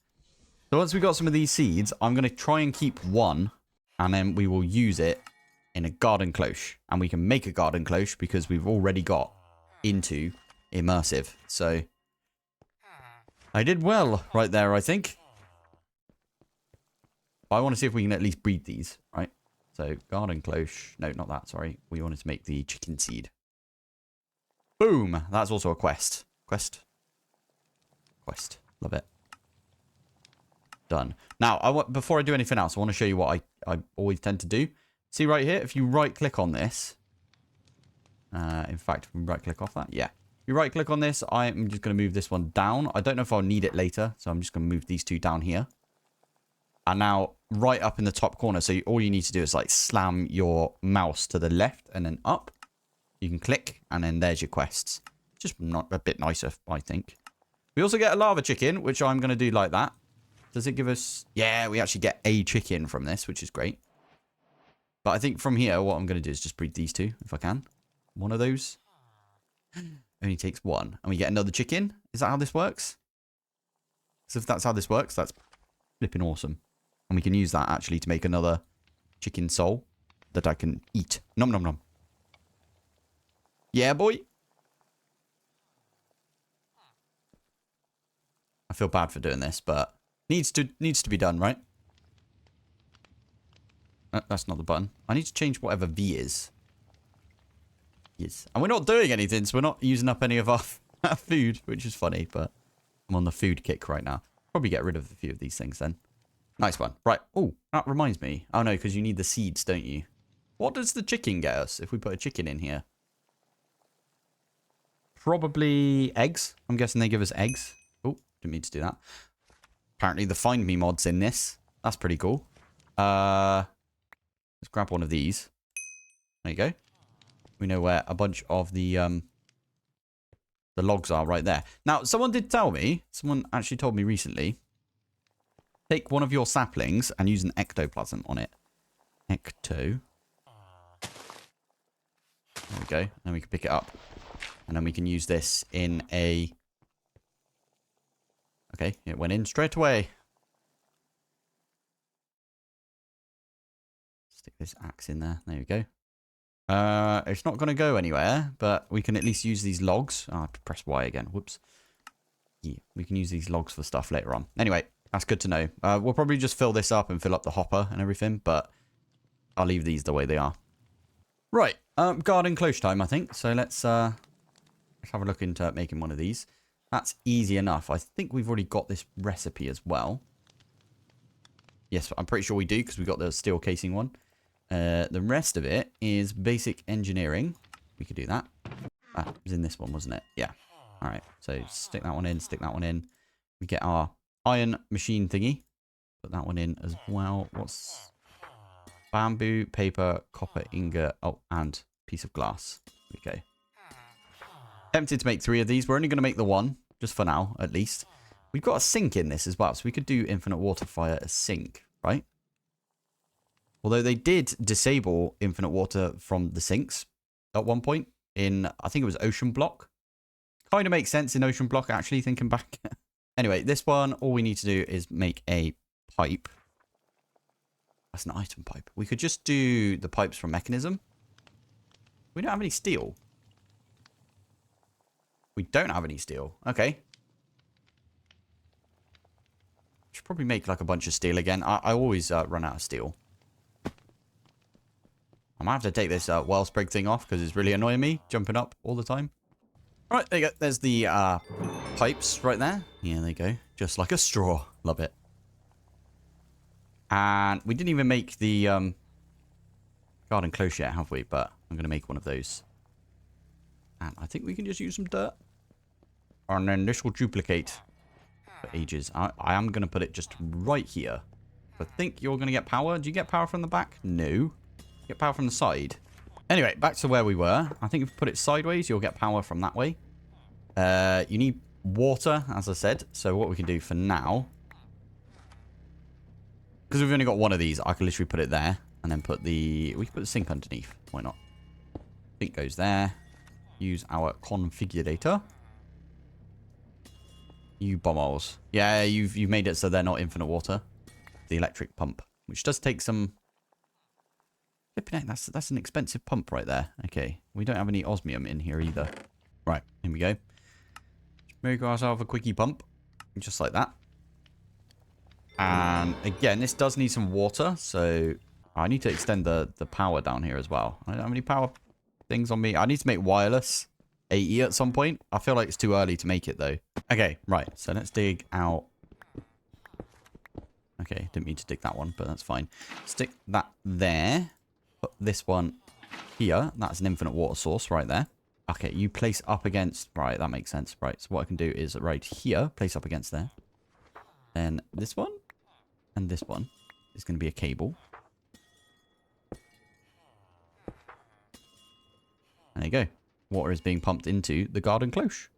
So once we got some of these seeds, I'm going to try and keep 1. And then we will use it in a garden cloche. And we can make a garden cloche because we've already got into immersive. So I did well right there, I think. But I want to see if we can at least breed these, right? So garden cloche. No, not that, sorry. We wanted to make the chicken seed. Boom. That's also a quest. Quest. Love it. Done. Now, before I do anything else, I want to show you what I always tend to do. See right here, if you right-click on this. In fact, if we right-click off that, yeah. If you right-click on this, I'm just going to move this one down. I don't know if I'll need it later, so I'm just going to move these 2 down here. And now, right up in the top corner, so all you need to do is like slam your mouse to the left and then up. You can click, and then there's your quests. Just not a bit nicer, I think. We also get a lava chicken, which I'm going to do like that. Does it give us... Yeah, we actually get a chicken from this, which is great. But I think from here, what I'm going to do is just breed these 2, if I can. One of those. Only takes 1. And we get another chicken. Is that how this works? So if that's how this works, that's flipping awesome. And we can use that, actually, to make another chicken soul that I can eat. Nom nom nom. Yeah, boy. I feel bad for doing this, but... Needs to be done, right? That's not the button. I need to change whatever V is. Yes. And we're not doing anything, so we're not using up any of our food, which is funny, but I'm on the food kick right now. Probably get rid of a few of these things then. Nice one. Right. Oh, that reminds me. Oh, no, because you need the seeds, don't you? What does the chicken get us if we put a chicken in here? Probably eggs. I'm guessing they give us eggs. Oh, didn't mean to do that. Apparently the Find Me mod's in this. That's pretty cool. Let's grab one of these. There you go. We know where a bunch of the logs are right there. Now, someone did tell me, someone actually told me recently, take one of your saplings and use an ectoplasm on it. Ecto. There we go. Then we can pick it up. And then we can use this in a... Okay, it went in straight away. Stick this axe in there. There we go. It's not going to go anywhere, but we can at least use these logs. Oh, I have to press Y again. Whoops. Yeah, we can use these logs for stuff later on. Anyway, that's good to know. We'll probably just fill this up and fill up the hopper and everything, but I'll leave these the way they are. Right, garden cloche time, I think. So let's have a look into making one of these. That's easy enough. I think we've already got this recipe as well. Yes, I'm pretty sure we do because we got the steel casing one. The rest of it is basic engineering. We could do that. It was in this one, wasn't it? Yeah. All right. So stick that one in, stick that one in. We get our iron machine thingy. Put that one in as well. What's bamboo, paper, copper, ingot, oh, and piece of glass. Okay. Tempted to make 3 of these. We're only going to make the 1, just for now, at least. We've got a sink in this as well, so we could do infinite water via a sink, right? Although they did disable infinite water from the sinks at one point in, I think it was Ocean Block. Kind of makes sense in Ocean Block, actually, thinking back. Anyway, this one, all we need to do is make a pipe. That's an item pipe. We could just do the pipes from mechanism. We don't have any steel. We don't have any steel. Okay. Should probably make like a bunch of steel again. I always run out of steel. I might have to take this wellsprig thing off because it's really annoying me jumping up all the time. All right, there you go. There's the pipes right there. Yeah, there you go. Just like a straw. Love it. And we didn't even make the garden close yet, have we? But I'm going to make one of those. And I think we can just use some dirt. And then this will duplicate for ages. I am going to put it just right here. I think you're going to get power. Do you get power from the back? No. You get power from the side. Anyway, back to where we were. I think if you put it sideways, you'll get power from that way. You need water, as I said. So what we can do for now... Because we've only got one of these, I can literally put it there. And then we can put the sink underneath. Why not? Sink goes there. Use our configurator. You bombholes. Yeah, you've made it so they're not infinite water. The electric pump, which does take some... That's an expensive pump right there. Okay, we don't have any osmium in here either. Right, here we go. Make ourselves a quickie pump. Just like that. And again, this does need some water, so I need to extend the power down here as well. I don't have any power things on me. I need to make wireless 80 at some point. I feel like it's too early to make it though. Okay, right. So let's dig out. Okay, didn't mean to dig that one, but that's fine. Stick that there. Put this one here. That's an infinite water source right there. Okay, you place up against... Right, that makes sense. Right, so what I can do is right here, place up against there. Then this one and this one is going to be a cable. There you go. Water is being pumped into the garden cloche.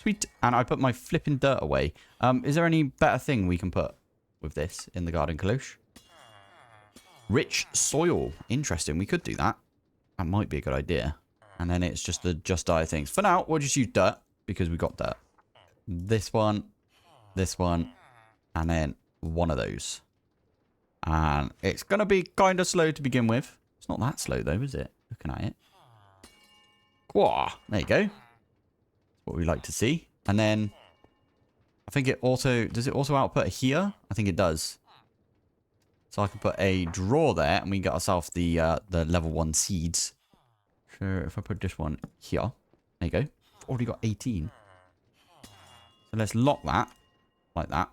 Sweet. And I put my flipping dirt away. Is there any better thing we can put with this in the garden cloche? Rich soil. Interesting. We could do that. That might be a good idea. And then it's just the just die things. For now, we'll just use dirt because we got dirt. This one, and then one of those. And it's going to be kind of slow to begin with. It's not that slow though, is it? Looking at it. Whoa, there you go. That's what we like to see. And then I think it also... Does it also output here? I think it does. So I can put a drawer there and we get ourselves the level 1 seeds. So if I put this one here. There you go. I've already got 18. So let's lock that. Like that.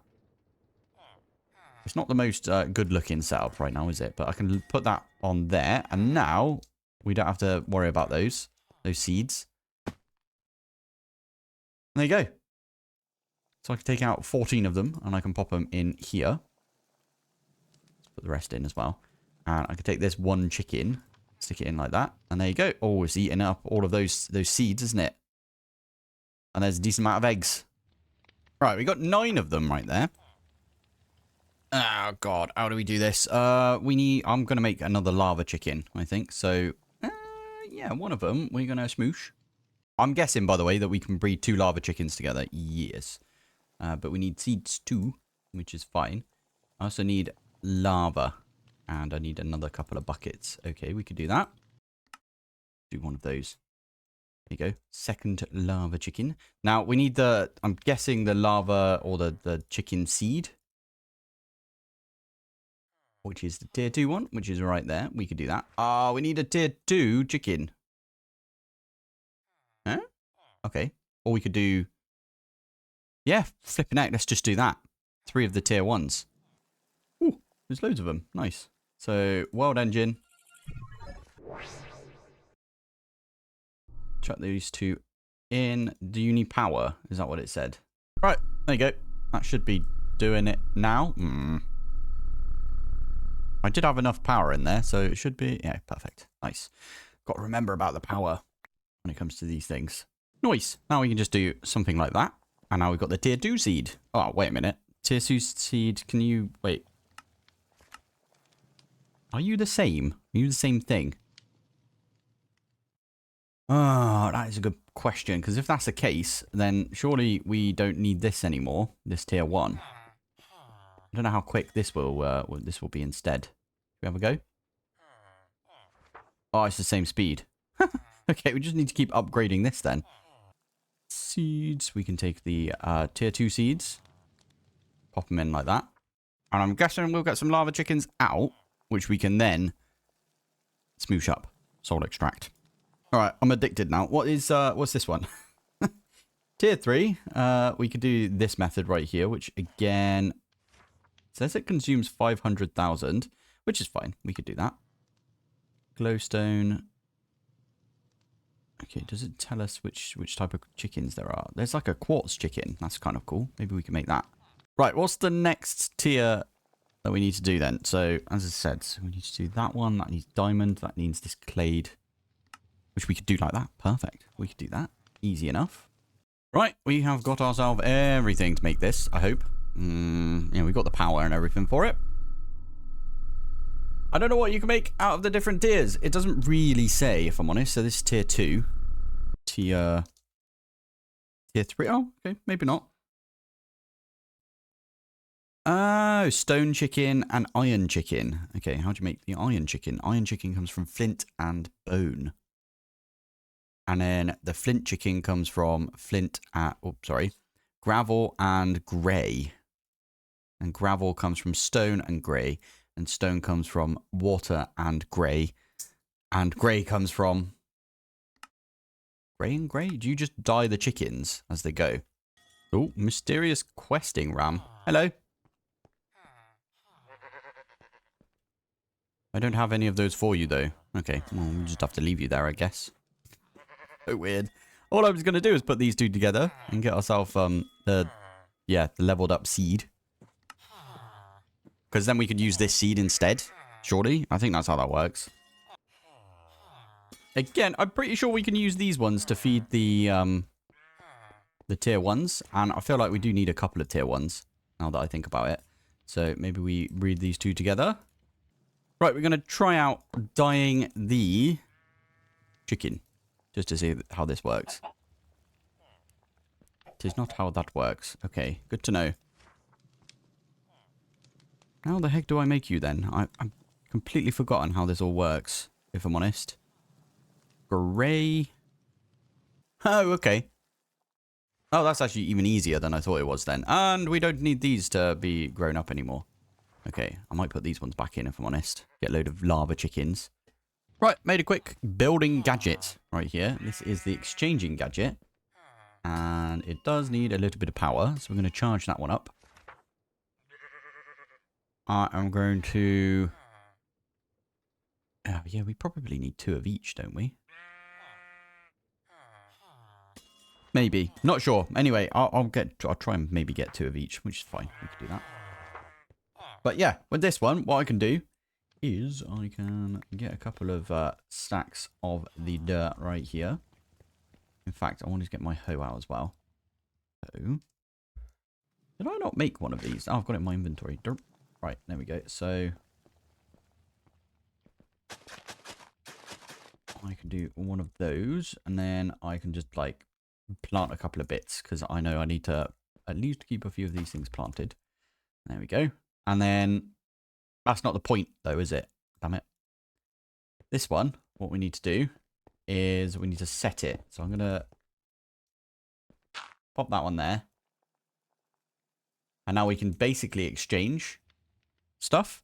It's not the most good looking setup right now, is it? But I can put that on there. And now we don't have to worry about those seeds. There you go. So I can take out 14 of them and I can pop them in here. Let's put the rest in as well. And I can take this one chicken, stick it in like that. And there you go. Oh, it's eating up all of those seeds, isn't it? And there's a decent amount of eggs. Right, we got 9 of them right there. Oh, God. How do we do this? I'm going to make another lava chicken, I think. So, yeah, one of them we're going to smoosh. I'm guessing, by the way, that we can breed 2 lava chickens together. Yes. But we need seeds too, which is fine. I also need lava. And I need another couple of buckets. Okay, we could do that. Do one of those. There you go. Second lava chicken. Now, we need I'm guessing the lava or the chicken seed. Which is the tier 2 one, which is right there. We could do that. We need a tier 2 chicken. Huh? Okay. Or we could do... Yeah, flipping out. Let's just do that. 3 of the tier 1s. Ooh, there's loads of them. Nice. So, world engine. Chuck these 2 in. Do you need power? Is that what it said? Right, there you go. That should be doing it now. I did have enough power in there, so it should be... Yeah, perfect. Nice. Got to remember about the power when it comes to these things. Nice. Now we can just do something like that. And now we've got the tier 2 seed. Oh, wait a minute. Tier 2 seed, can you... Wait. Are you the same? Are you the same thing? Oh, that is a good question. Because if that's the case, then surely we don't need this anymore. This tier 1. I don't know how quick this will be instead. Should we have a go? Oh, it's the same speed. Okay, we just need to keep upgrading this then. Seeds. We can take the tier 2 seeds. Pop them in like that. And I'm guessing we'll get some lava chickens out, which we can then smoosh up. Soul extract. Alright, I'm addicted now. What's this one? Tier 3. We could do this method right here, which again... says it consumes 500,000, which is fine. We could do that. Glowstone. Okay, does it tell us which type of chickens there are? There's like a quartz chicken. That's kind of cool. Maybe we can make that. Right, what's the next tier that we need to do then? So, as I said, we need to do that one. That needs diamond. That needs this clade, which we could do like that. Perfect. We could do that. Easy enough. Right, we have got ourselves everything to make this, I hope. Yeah, we've got the power and everything for it. I don't know what you can make out of the different tiers. It doesn't really say, if I'm honest. So this is tier 2. Tier 3. Oh, okay. Maybe not. Oh, stone chicken and iron chicken. Okay, how do you make the iron chicken? Iron chicken comes from flint and bone. And then the flint chicken comes from gravel and grey. And gravel comes from stone and grey. And stone comes from water and grey. And grey comes from grey and grey? Do you just dye the chickens as they go? Oh, mysterious questing ram. Hello. I don't have any of those for you, though. Okay, well, we'll just have to leave you there, I guess. So weird. All I was going to do is put these two together and get ourselves the leveled up seed. Because then we could use this seed instead, surely. I think that's how that works. Again, I'm pretty sure we can use these ones to feed the tier 1s. And I feel like we do need a couple of tier 1s, now that I think about it. So maybe we breed these two together. Right, we're going to try out dyeing the chicken, just to see how this works. It is not how that works. Okay, good to know. How the heck do I make you then? I'm completely forgotten how this all works, if I'm honest. Grey. Oh, okay. Oh, that's actually even easier than I thought it was then. And we don't need these to be grown up anymore. Okay, I might put these ones back in if I'm honest. Get a load of lava chickens. Right, made a quick building gadget right here. This is the exchanging gadget. And it does need a little bit of power. So we're going to charge that one up. I am going to... Oh, yeah, we probably need 2 of each, don't we? Maybe. Not sure. Anyway, I'll try and maybe get 2 of each, which is fine. We can do that. But yeah, with this one, what I can do is I can get a couple of stacks of the dirt right here. In fact, I want to get my hoe out as well. So, did I not make one of these? Oh, I've got it in my inventory. Dirt. Right, there we go. So, I can do one of those, and then I can just like plant a couple of bits because I know I need to at least keep a few of these things planted. There we go. And then that's not the point though, is it? Damn it. This one, what we need to do is we need to set it. So I'm going to pop that one there. And now we can basically exchange stuff.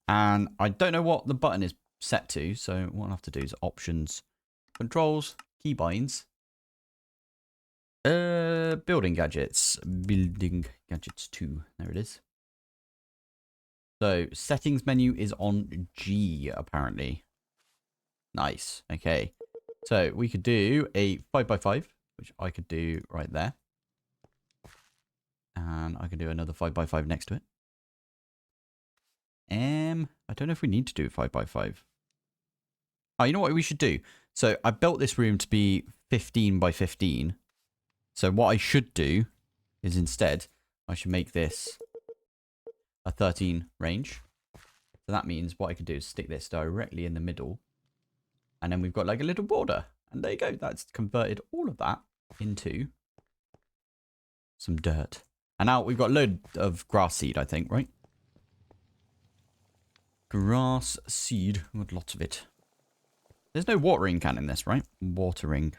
And I don't know what the button is set to. So what I'll have to do is options, controls, keybinds. Building gadgets. Building gadgets 2. There it is. So, settings menu is on G, apparently. Nice. Okay. So, we could do a 5x5, which I could do right there. And I can do another 5x5 next to it. I don't know if we need to do 5x5. Oh, you know what we should do? So, I built this room to be 15 by 15. So, what I should do is instead, I should make this a 13 range. So that means what I can do is stick this directly in the middle. And then we've got like a little border. And there you go. That's converted all of that into some dirt. And now we've got a load of grass seed, I think, right? Grass seed. We've got lots of it. There's no watering can in this, right? Watering.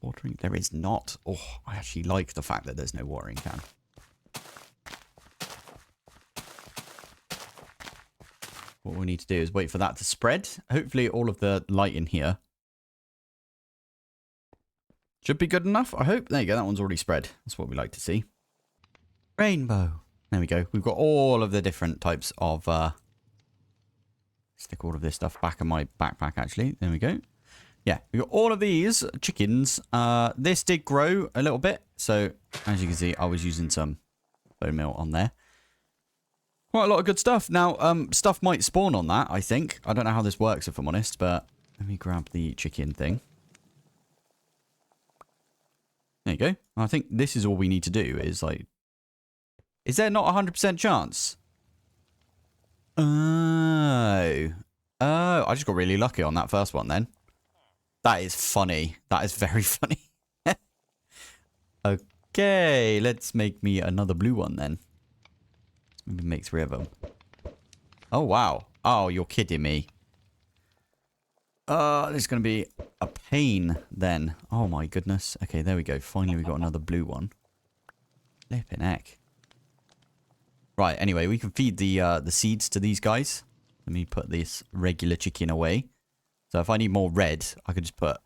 Watering? There is not. Oh, I actually like the fact that there's no watering can. What we need to do is wait for that to spread. Hopefully all of the light in here should be good enough, I hope. There you go. That one's already spread. That's what we like to see. Rainbow. There we go. We've got all of the different types of... stick all of this stuff back in my backpack, actually. There we go. Yeah, we got all of these chickens. This did grow a little bit. So, as you can see, I was using some bone meal on there. Quite a lot of good stuff. Now, stuff might spawn on that, I think. I don't know how this works, if I'm honest, but let me grab the chicken thing. There you go. I think this is all we need to do is, like... Is there not a 100% chance Oh. Oh, I just got really lucky on that first one then. That is funny. That is very funny. Okay, let's make me another blue one then. Maybe make 3 of them. Oh, wow. Oh, you're kidding me. This is going to be a pain then. Oh, my goodness. Okay, there we go. Finally, we got another blue one. Flippin' heck. Right, anyway, we can feed the seeds to these guys. Let me put this regular chicken away. So if I need more red, I could just put...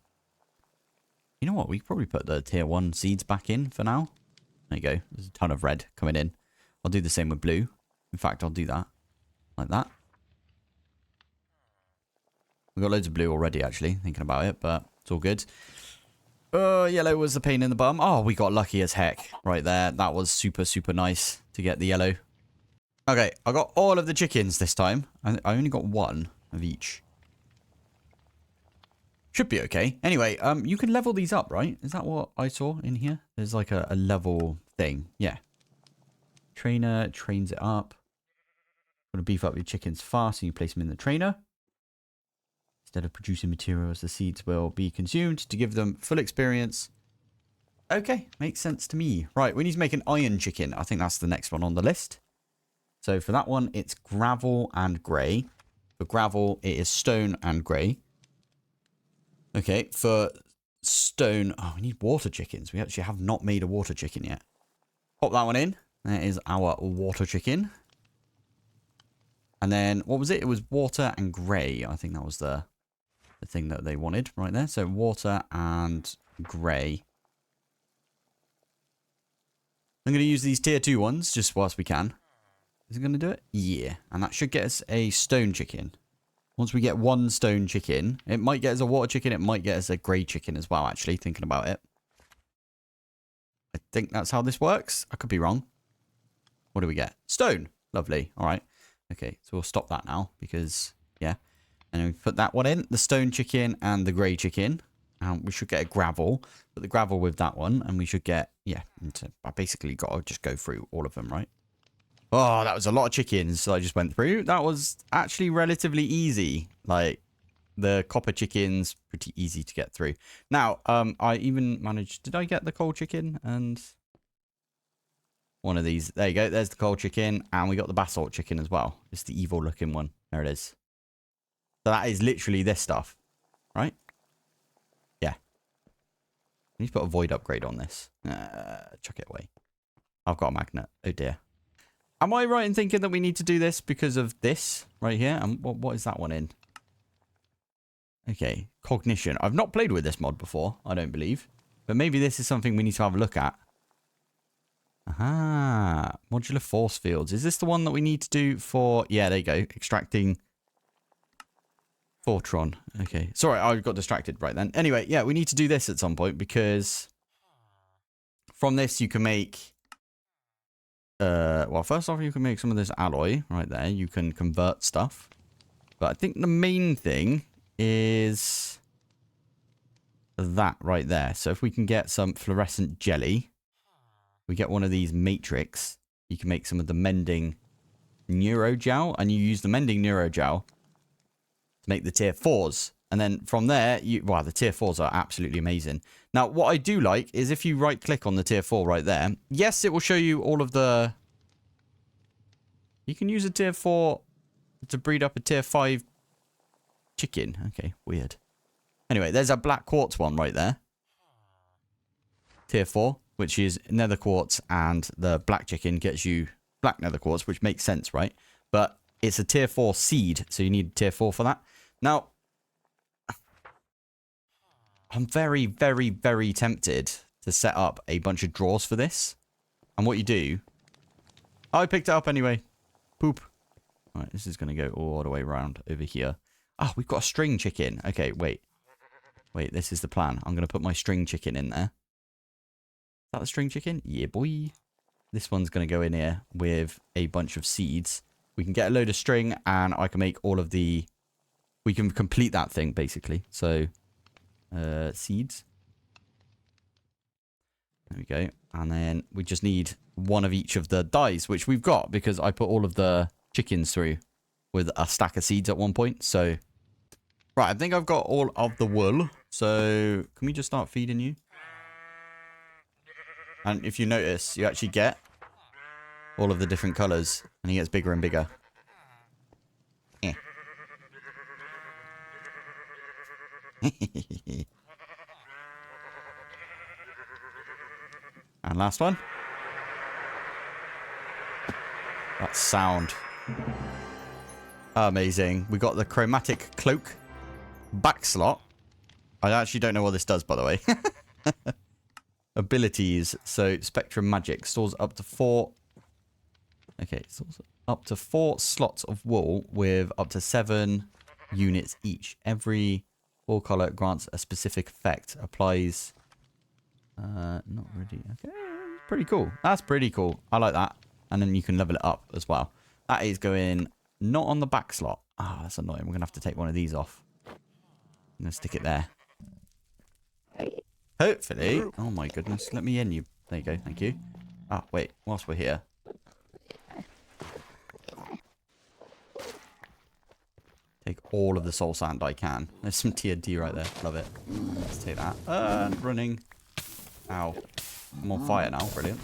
You know what? We could probably put the tier 1 seeds back in for now. There you go. There's a ton of red coming in. I'll do the same with blue. In fact, I'll do that. Like that. We've got loads of blue already, actually, thinking about it, but it's all good. Yellow was the pain in the bum. Oh, we got lucky as heck right there. That was super, super nice to get the yellow. Okay, I got all of the chickens this time. I only got 1 of each. Should be okay. Anyway, you can level these up, right? Is that what I saw in here? There's like a level thing. Yeah. Trainer trains it up. Want to beef up your chickens fast and you place them in the trainer. Instead of producing materials, the seeds will be consumed to give them full experience. Okay, makes sense to me. Right, we need to make an iron chicken. I think that's the next one on the list. So for that one, it's gravel and grey. For gravel, it is stone and grey. Okay, for stone... Oh, we need water chickens. We actually have not made a water chicken yet. Pop that one in. That is our water chicken. And then, what was it? It was water and grey. I think that was the thing that they wanted right there. So water and grey. I'm going to use these tier 2 ones just whilst we can. Is it going to do it? Yeah. And that should get us a stone chicken. Once we get 1 stone chicken, it might get us a water chicken. It might get us a grey chicken as well, actually, thinking about it. I think that's how this works. I could be wrong. What do we get? Stone. Lovely. All right. Okay, so we'll stop that now because, yeah. And then we put that one in, the stone chicken and the grey chicken. And we should get a gravel. Put the gravel with that one. And we should get, yeah. I basically got to just go through all of them, right? Oh, that was a lot of chickens I just went through. That was actually relatively easy. Like, the copper chickens, pretty easy to get through. Now, I even managed... Did I get the coal chicken? And one of these. There you go. There's the coal chicken. And we got the basalt chicken as well. It's the evil looking one. There it is. So that is literally this stuff. Right? Yeah. I need to put a void upgrade on this. Chuck it away. I've got a magnet. Oh, dear. Am I right in thinking that we need to do this because of this right here? And what is that one in? Okay, cognition. I've not played with this mod before, I don't believe. But maybe this is something we need to have a look at. Aha, modular force fields. Is this the one that we need to do for... Yeah, there you go. Extracting Fortron. Okay, sorry, I got distracted right then. Anyway, yeah, we need to do this at some point because from this you can make... well, first off, you can make some of this alloy right there. You can convert stuff. But I think the main thing is that right there. So if we can get some fluorescent jelly, we get one of these matrix. You can make some of the mending neurogel, and you use the mending neurogel to make the tier 4s. And then from there, wow, the tier 4s are absolutely amazing. Now, what I do like is if you right-click on the tier 4 right there, yes, it will show you all of the... You can use a tier 4 to breed up a tier 5 chicken. Okay, weird. Anyway, there's a black quartz one right there. Tier 4, which is nether quartz, and the black chicken gets you black nether quartz, which makes sense, right? But it's a tier 4 seed, so you need tier 4 for that. Now... I'm very, very, very tempted to set up a bunch of drawers for this. And what you do... Oh, I picked it up anyway. Poop. All right, this is going to go all the way around over here. Oh, we've got a string chicken. Okay, wait. Wait, this is the plan. I'm going to put my string chicken in there. Is that the string chicken? Yeah, boy. This one's going to go in here with a bunch of seeds. We can get a load of string and I can make all of the... We can complete that thing, basically. So... seeds. There we go. And then we just need one of each of the dyes, which we've got because I put all of the chickens through with a stack of seeds at one point. So, right, I think I've got all of the wool. So, can we just start feeding you? And if you notice, you actually get all of the different colors, and he gets bigger and bigger. Eh. And last one. That sound. Amazing. We got the chromatic cloak back slot. I actually don't know what this does, by the way. Abilities. So, Spectrum Magic stores up to 4. Okay, stores up to 4 slots of wool with up to 7 units each. Every wool color grants a specific effect. Applies. Not really. Okay, pretty cool. That's pretty cool. I like that. And then you can level it up as well. That is going not on the back slot. Ah, that's annoying. We're gonna have to take one of these off. I'm gonna stick it there. Hopefully. Oh my goodness. Let me in, you. There you go. Thank you. Ah, wait. Whilst we're here. Take all of the soul sand I can. There's some TNT right there. Love it. Let's take that. Running. Ow. I'm on fire now. Brilliant.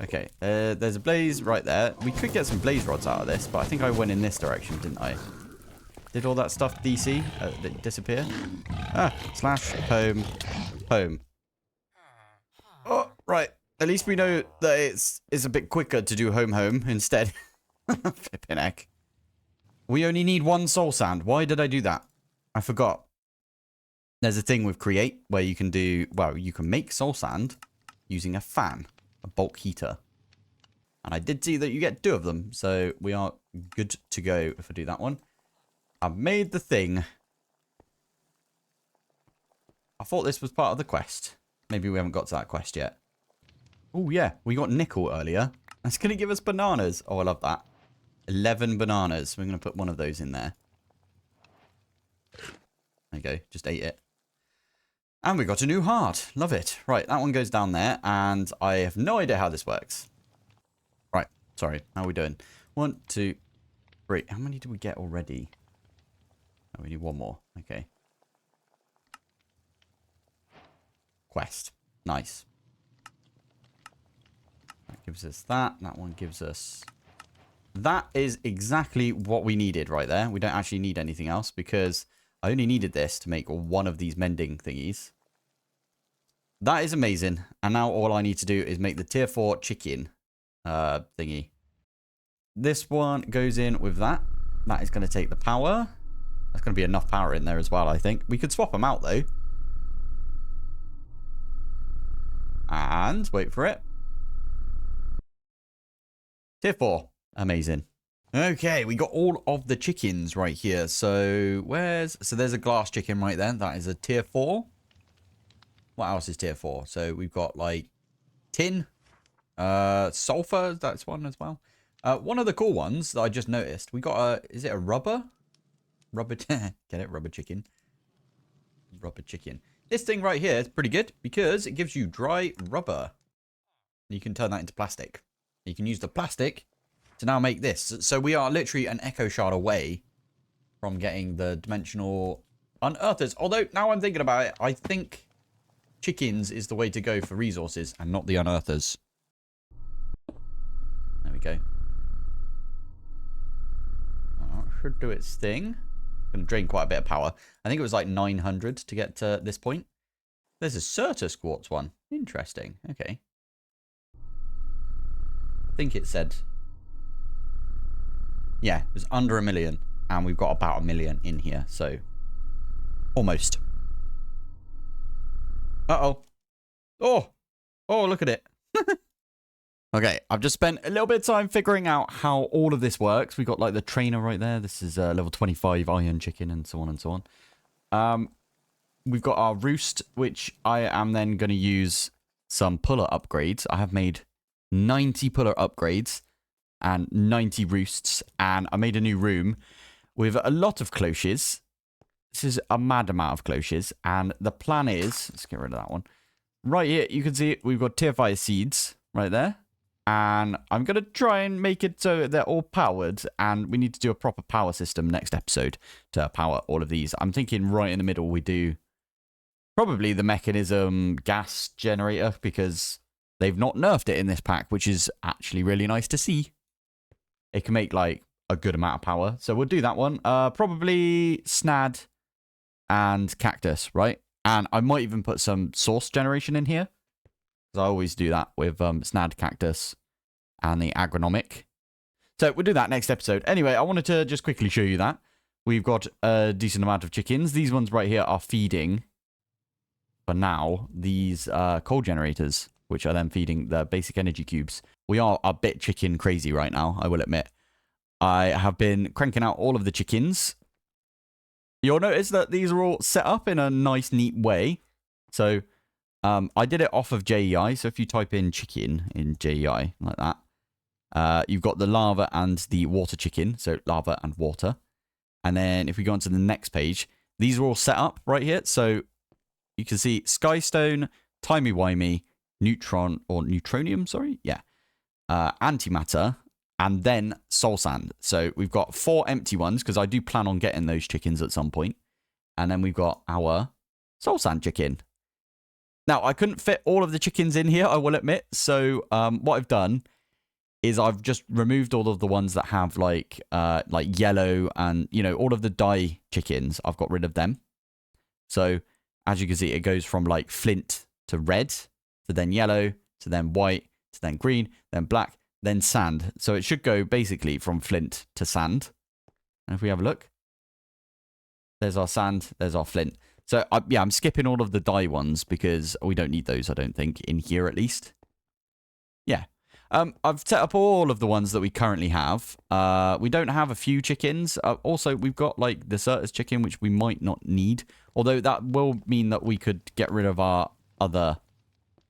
Okay. There's a blaze right there. We could get some blaze rods out of this, but I think I went in this direction, didn't I? Did all that stuff DC disappear? Ah, slash home. Home. Oh, right. At least we know that it's a bit quicker to do home instead. Flipping heck. We only need 1 soul sand. Why did I do that? I forgot. There's a thing with create where you can do, well, you can make soul sand using a fan, a bulk heater. And I did see that you get 2 of them. So we are good to go if I do that one. I've made the thing. I thought this was part of the quest. Maybe we haven't got to that quest yet. Oh, yeah. We got nickel earlier. That's going to give us bananas. Oh, I love that. 11 bananas. We're going to put one of those in there. There you go. Just ate it. And we got a new heart. Love it. Right. That one goes down there. And I have no idea how this works. Right. Sorry. How are we doing? 1, 2, 3. How many did we get already? Oh, we need 1 more. Okay. Quest. Nice. That gives us that. That one gives us... That is exactly what we needed right there. We don't actually need anything else because I only needed this to make one of these mending thingies. That is amazing. And now all I need to do is make the tier 4 chicken thingy. This one goes in with that. That is going to take the power. There's going to be enough power in there as well, I think. We could swap them out, though. And wait for it. Tier 4. Amazing. Okay, we got all of the chickens right here. So, so there's a glass chicken right there. That is a tier 4. What else is tier 4? So, we've got, like, tin. Sulfur. That's one as well. One of the cool ones that I just noticed. We got a... Is it a rubber? Rubber... Get it? Rubber chicken. Rubber chicken. This thing right here is pretty good because it gives you dry rubber. You can turn that into plastic. You can use the plastic to now make this. So we are literally an echo shard away from getting the dimensional unearthers. Although, now I'm thinking about it, I think chickens is the way to go for resources and not the unearthers. There we go. Should do its thing. Going to drain quite a bit of power. I think it was like 900 to get to this point. There's a Certus quartz one. Interesting. Okay. I think it said... Yeah, it was under 1 million. And we've got about 1 million in here. So, almost. Uh-oh. Oh! Oh, look at it. Okay, I've just spent a little bit of time figuring out how all of this works. We got like the trainer right there. This is level 25 iron chicken and so on and so on. We've got our roost, which I am then going to use some puller upgrades. I have made 90 puller upgrades and 90 roosts. And I made a new room with a lot of cloches. This is a mad amount of cloches. And the plan is, let's get rid of that one. Right here, you can see we've got tier 5 seeds right there. And I'm going to try and make it so they're all powered. And we need to do a proper power system next episode to power all of these. I'm thinking right in the middle we do probably the mechanism gas generator, because they've not nerfed it in this pack, which is actually really nice to see. It can make like a good amount of power. So we'll do that one. Probably Snad and Cactus, right? And I might even put some source generation in here, because I always do that with Snad, Cactus, and the Agronomic. So we'll do that next episode. Anyway, I wanted to just quickly show you that. We've got a decent amount of chickens. These ones right here are feeding, for now, these coal generators, which are then feeding the basic energy cubes. We are a bit chicken crazy right now, I will admit. I have been cranking out all of the chickens. You'll notice that these are all set up in a nice, neat way. So I did it off of JEI. So if you type in chicken in JEI like that, you've got the lava and the water chicken. So lava and water. And then if we go on to the next page, these are all set up right here. So you can see Skystone, Timey-Wimey, Neutron, or Neutronium, sorry. Yeah. Antimatter. And then soul sand. So we've got 4 empty ones, because I do plan on getting those chickens at some point. And then we've got our soul sand chicken. Now, I couldn't fit all of the chickens in here, I will admit. So what I've done is I've just removed all of the ones that have like yellow and, you know, all of the dye chickens. I've got rid of them. So as you can see, it goes from like flint to red, to then yellow, to then white, to then green, then black, then sand. So it should go basically from flint to sand. And if we have a look, there's our sand, there's our flint. So yeah, I'm skipping all of the dye ones because we don't need those, I don't think, in here at least. Yeah. I've set up all of the ones that we currently have. We don't have a few chickens. Also, we've got like the Certus chicken, which we might not need. Although that will mean that we could get rid of our other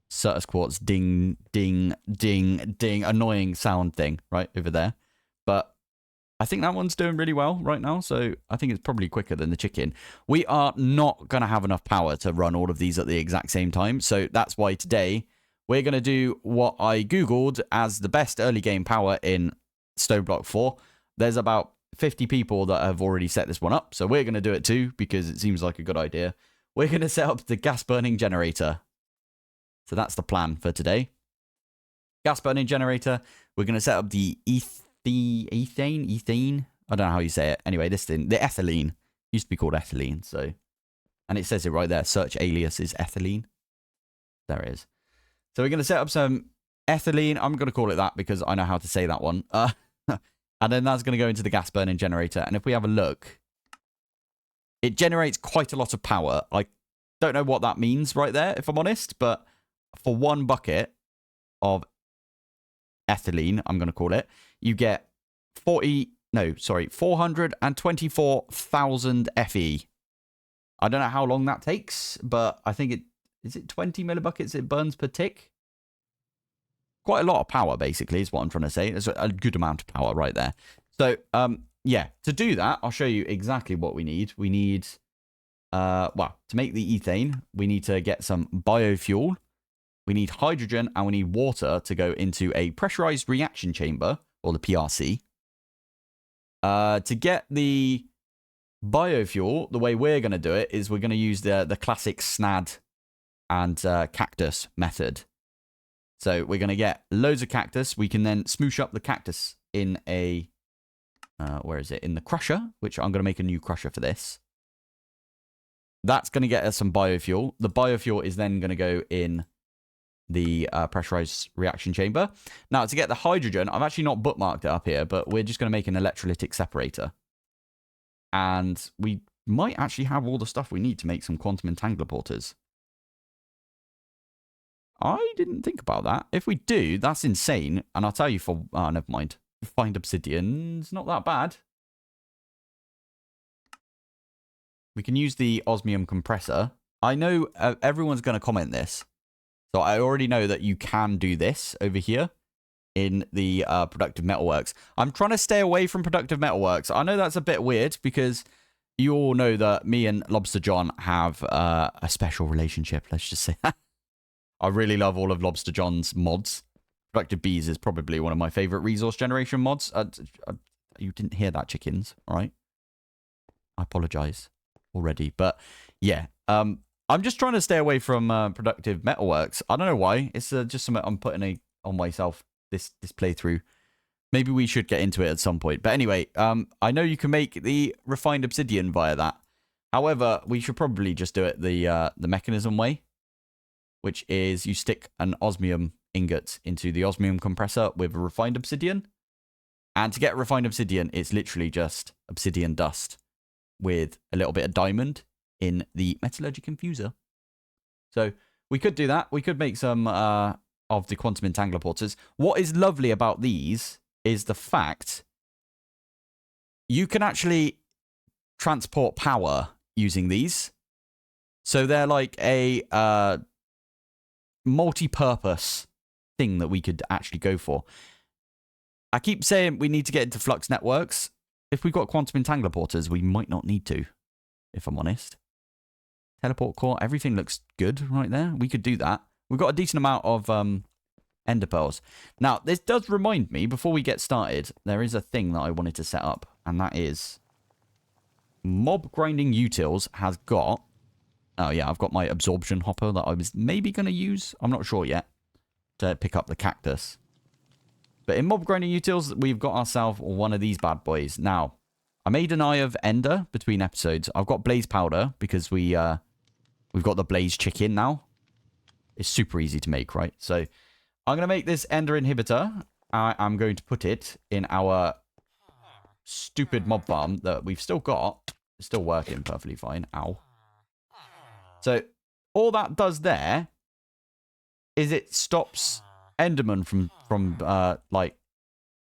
Certus quartz ding, ding, ding, ding, annoying sound thing right over there. But I think that one's doing really well right now, so I think it's probably quicker than the chicken. We are not going to have enough power to run all of these at the exact same time, so that's why today we're going to do what I googled as the best early game power in Stoneblock 4. There's about 50 people that have already set this one up, so we're going to do it too, because it seems like a good idea. We're going to set up the gas burning generator. So that's the plan for today. Gas burning generator. We're going to set up the ethane. I don't know how you say it. Anyway, this thing, the ethylene. Used to be called ethylene. So, and it says it right there. Search alias is ethylene. There it is. So we're going to set up some ethylene. I'm going to call it that because I know how to say that one. And then that's going to go into the gas burning generator. And if we have a look, it generates quite a lot of power. I don't know what that means right there, if I'm honest, but for 1 bucket of ethylene, I'm going to call it, you get 424,000 FE. I don't know how long that takes, but I think is it 20 millibuckets it burns per tick? Quite a lot of power, basically, is what I'm trying to say. There's a good amount of power right there. So, yeah, to do that, I'll show you exactly what we need. We need, well, to make the ethane, we need to get some biofuel. We need hydrogen and we need water to go into a pressurized reaction chamber, or the PRC. To get the biofuel, the way we're going to do it is we're going to use the classic Snad and cactus method. So we're going to get loads of cactus. We can then smoosh up the cactus in a, where is it? In the crusher, which I'm going to make a new crusher for this. That's going to get us some biofuel. The biofuel is then going to go in the pressurized reaction chamber. Now, to get the hydrogen, I've actually not bookmarked it up here, but we're just going to make an electrolytic separator. And we might actually have all the stuff we need to make some quantum entangler porters. I didn't think about that. If we do, that's insane. And I'll tell you for... Oh, never mind. Find obsidian. It's not that bad. We can use the osmium compressor. I know everyone's going to comment this. So I already know that you can do this over here in the productive metalworks. I'm trying to stay away from productive metalworks. I know that's a bit weird because you all know that me and Lobster John have a special relationship. Let's just say that. I really love all of Lobster John's mods. Productive bees is probably one of my favorite resource generation mods. You didn't hear that, chickens, all right? I apologize already. But yeah, I'm just trying to stay away from productive metalworks. I don't know why. It's just something I'm putting on myself this playthrough. Maybe we should get into it at some point. But anyway, I know you can make the refined obsidian via that. However, we should probably just do it the mechanism way, which is you stick an osmium ingot into the osmium compressor with a refined obsidian. And to get refined obsidian, it's literally just obsidian dust with a little bit of diamond in the metallurgic infuser. So we could do that. We could make some of the quantum entangler porters. What is lovely about these is the fact you can actually transport power using these. So they're like a multi-purpose thing that we could actually go for. I keep saying we need to get into flux networks. If we've got quantum entangler porters, we might not need to, if I'm honest. Teleport core, everything looks good right there. We could do that. We've got a decent amount of ender pearls. Now, this does remind me, before we get started, there is a thing that I wanted to set up, and that is mob grinding utils has got... Oh, yeah, I've got my absorption hopper that I was maybe going to use. I'm not sure yet, to pick up the cactus. But in mob grinding utils, we've got ourselves one of these bad boys. Now, I made an eye of ender between episodes. I've got blaze powder because we've got the blaze chicken now. It's super easy to make, right? So I'm going to make this ender inhibitor. I'm going to put it in our stupid mob farm that we've still got. It's still working perfectly fine. Ow. So all that does there is it stops Enderman from like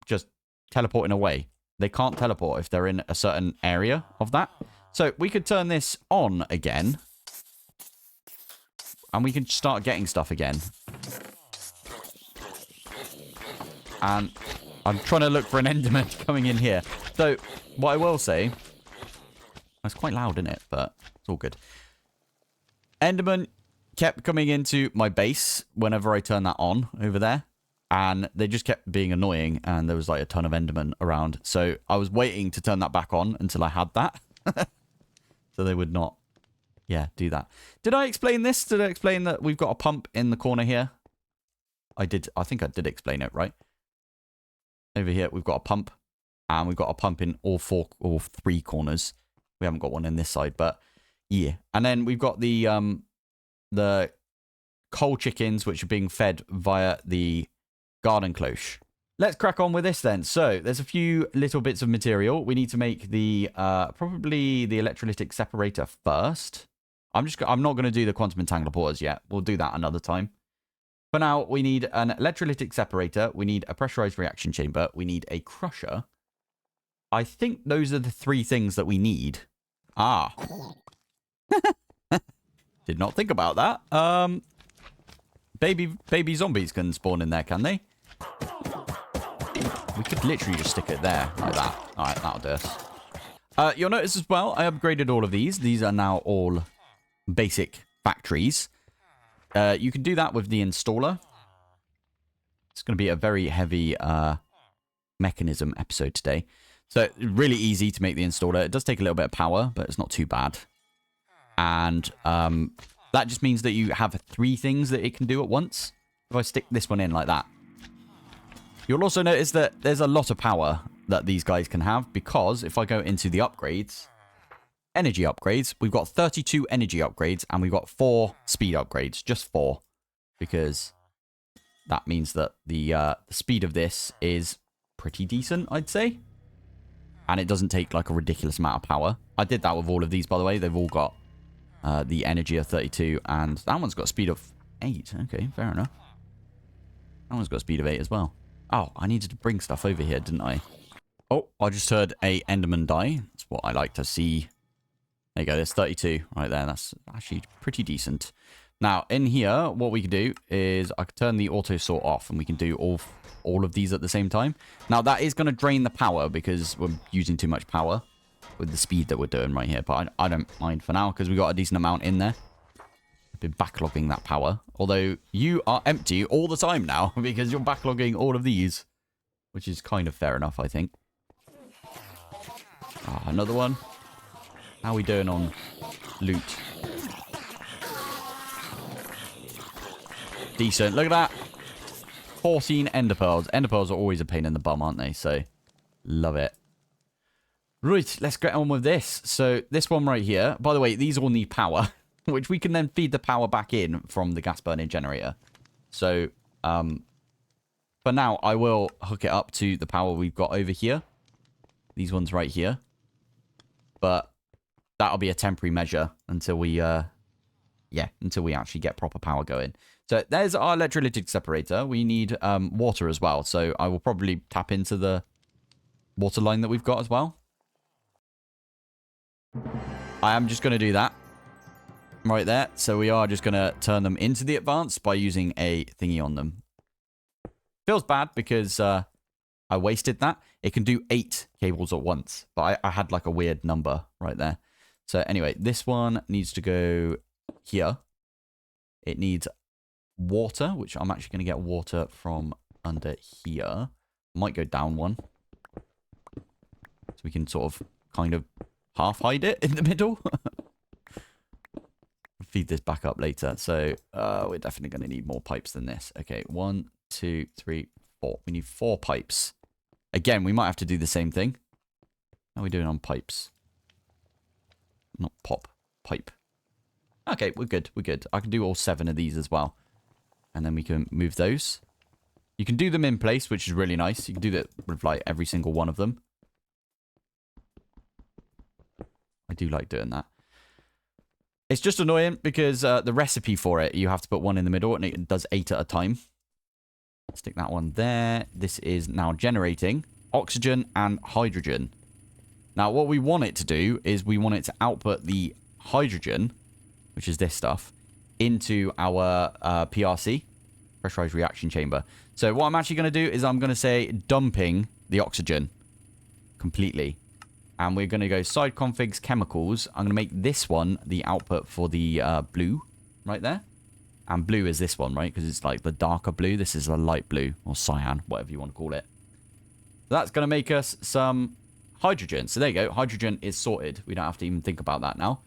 just teleporting away. They can't teleport if they're in a certain area of that. So we could turn this on again, and we can start getting stuff again. And I'm trying to look for an Enderman coming in here. So what I will say, it's quite loud, isn't it? But it's all good. Enderman kept coming into my base whenever I turned that on over there. And they just kept being annoying. And there was like a ton of Endermen around. So I was waiting to turn that back on until I had that. So they would not, yeah, do that. Did I explain this? Did I explain that we've got a pump in the corner here? I did. I think I did explain it, right? Over here, we've got a pump. And we've got a pump in all three corners. We haven't got one in this side, but yeah. And then we've got the coal chickens, which are being fed via the garden cloche. Let's crack on with this then. So there's a few little bits of material. We need to make the probably the electrolytic separator first. I'm not going to do the quantum entangler porters yet. We'll do that another time. For now, we need an electrolytic separator. We need a pressurized reaction chamber. We need a crusher. I think those are the three things that we need. Ah. Did not think about that. Baby zombies can spawn in there, can they? We could literally just stick it there, like that. Alright, that'll do us. You'll notice as well, I upgraded all of these. These are now all basic factories. You can do that with the installer. It's going to be a very heavy mechanism episode today. So, really easy to make the installer. It does take a little bit of power, but it's not too bad. And that just means that you have three things that it can do at once. If I stick this one in like that. You'll also notice that there's a lot of power that these guys can have, because if I go into the upgrades, energy upgrades, we've got 32 energy upgrades and we've got 4 speed upgrades. Just 4. Because that means that the speed of this is pretty decent, I'd say. And it doesn't take like a ridiculous amount of power. I did that with all of these, by the way. They've all got the energy of 32, and that one's got a speed of 8. Okay, fair enough. That one's got a speed of 8 as well. Oh, I needed to bring stuff over here, didn't I? Oh, I just heard a Enderman die. That's what I like to see. There you go, there's 32 right there. That's actually pretty decent. Now, in here, what we can do is I can turn the auto sort off, and we can do all of these at the same time. Now, that is going to drain the power because we're using too much power with the speed that we're doing right here. But I don't mind for now because we got a decent amount in there. been backlogging that power. Although you are empty all the time now because you're backlogging all of these, which is kind of fair enough, I think. Ah, another one. How are we doing on loot? Decent. Look at that. 14 ender pearls. Ender pearls are always a pain in the bum, aren't they? So, love it. Right, let's get on with this. So, this one right here. By the way, these all need power, which we can then feed the power back in from the gas burning generator. So, for now, I will hook it up to the power we've got over here. These ones right here. But that'll be a temporary measure until we, until we actually get proper power going. So there's our electrolytic separator. We need water as well. So I will probably tap into the water line that we've got as well. I am just going to do that right there. So we are just going to turn them into the advanced by using a thingy on them. Feels bad because I wasted that. It can do 8 cables at once. But I had like a weird number right there. So anyway, this one needs to go here. It needs water, which I'm actually going to get water from under here. Might go down one. So we can sort of kind of half hide it in the middle. Feed this back up later. So we're definitely going to need more pipes than this. Okay, 1, 2, 3, 4. We need 4 pipes. Again, we might have to do the same thing. How are we doing on pipes? Not pop, pipe. Okay, we're good. We're good. I can do all 7 of these as well. And then we can move those. You can do them in place, which is really nice. You can do that with like every single one of them. I do like doing that. It's just annoying because the recipe for it, you have to put one in the middle and it does 8 at a time. Stick that one there. This is now generating oxygen and hydrogen. Now, what we want it to do is we want it to output the hydrogen, which is this stuff, into our PRC, pressurized reaction chamber. So what I'm actually going to do is I'm going to say dumping the oxygen completely. And we're going to go side configs chemicals. I'm going to make this one the output for the blue right there. And blue is this one, right? Because it's like the darker blue. This is a light blue or cyan, whatever you want to call it. So that's going to make us some hydrogen. So there you go. Hydrogen is sorted. We don't have to even think about that now.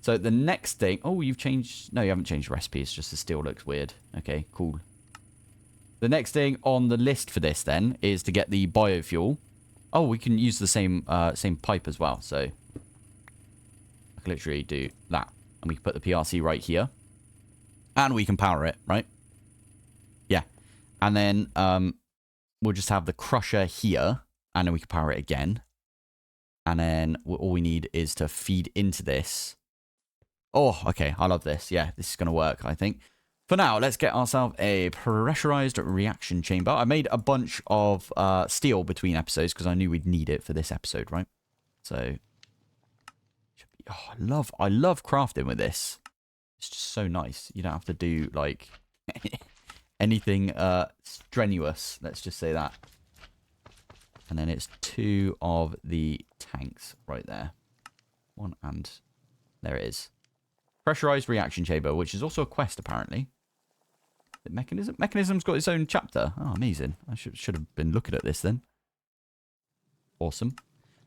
So the next thing... Oh, you've changed... No, you haven't changed the recipe. It's just the steel looks weird. Okay, cool. The next thing on the list for this then is to get the biofuel. Oh, we can use the same pipe as well. So I can literally do that. And we can put the PRC right here. And we can power it, right? Yeah. And then we'll just have the crusher here. And then we can power it again. And then all we need is to feed into this. Oh, okay. I love this. Yeah, this is going to work, I think. For now, let's get ourselves a pressurized reaction chamber. I made a bunch of steel between episodes because I knew we'd need it for this episode, right? So, oh, I love crafting with this. It's just so nice. You don't have to do like anything strenuous. Let's just say that. And then it's 2 of the tanks right there. 1 and there it is. Pressurized reaction chamber, which is also a quest apparently. The mechanism's got its own chapter. Oh, amazing. I should have been looking at this then. Awesome.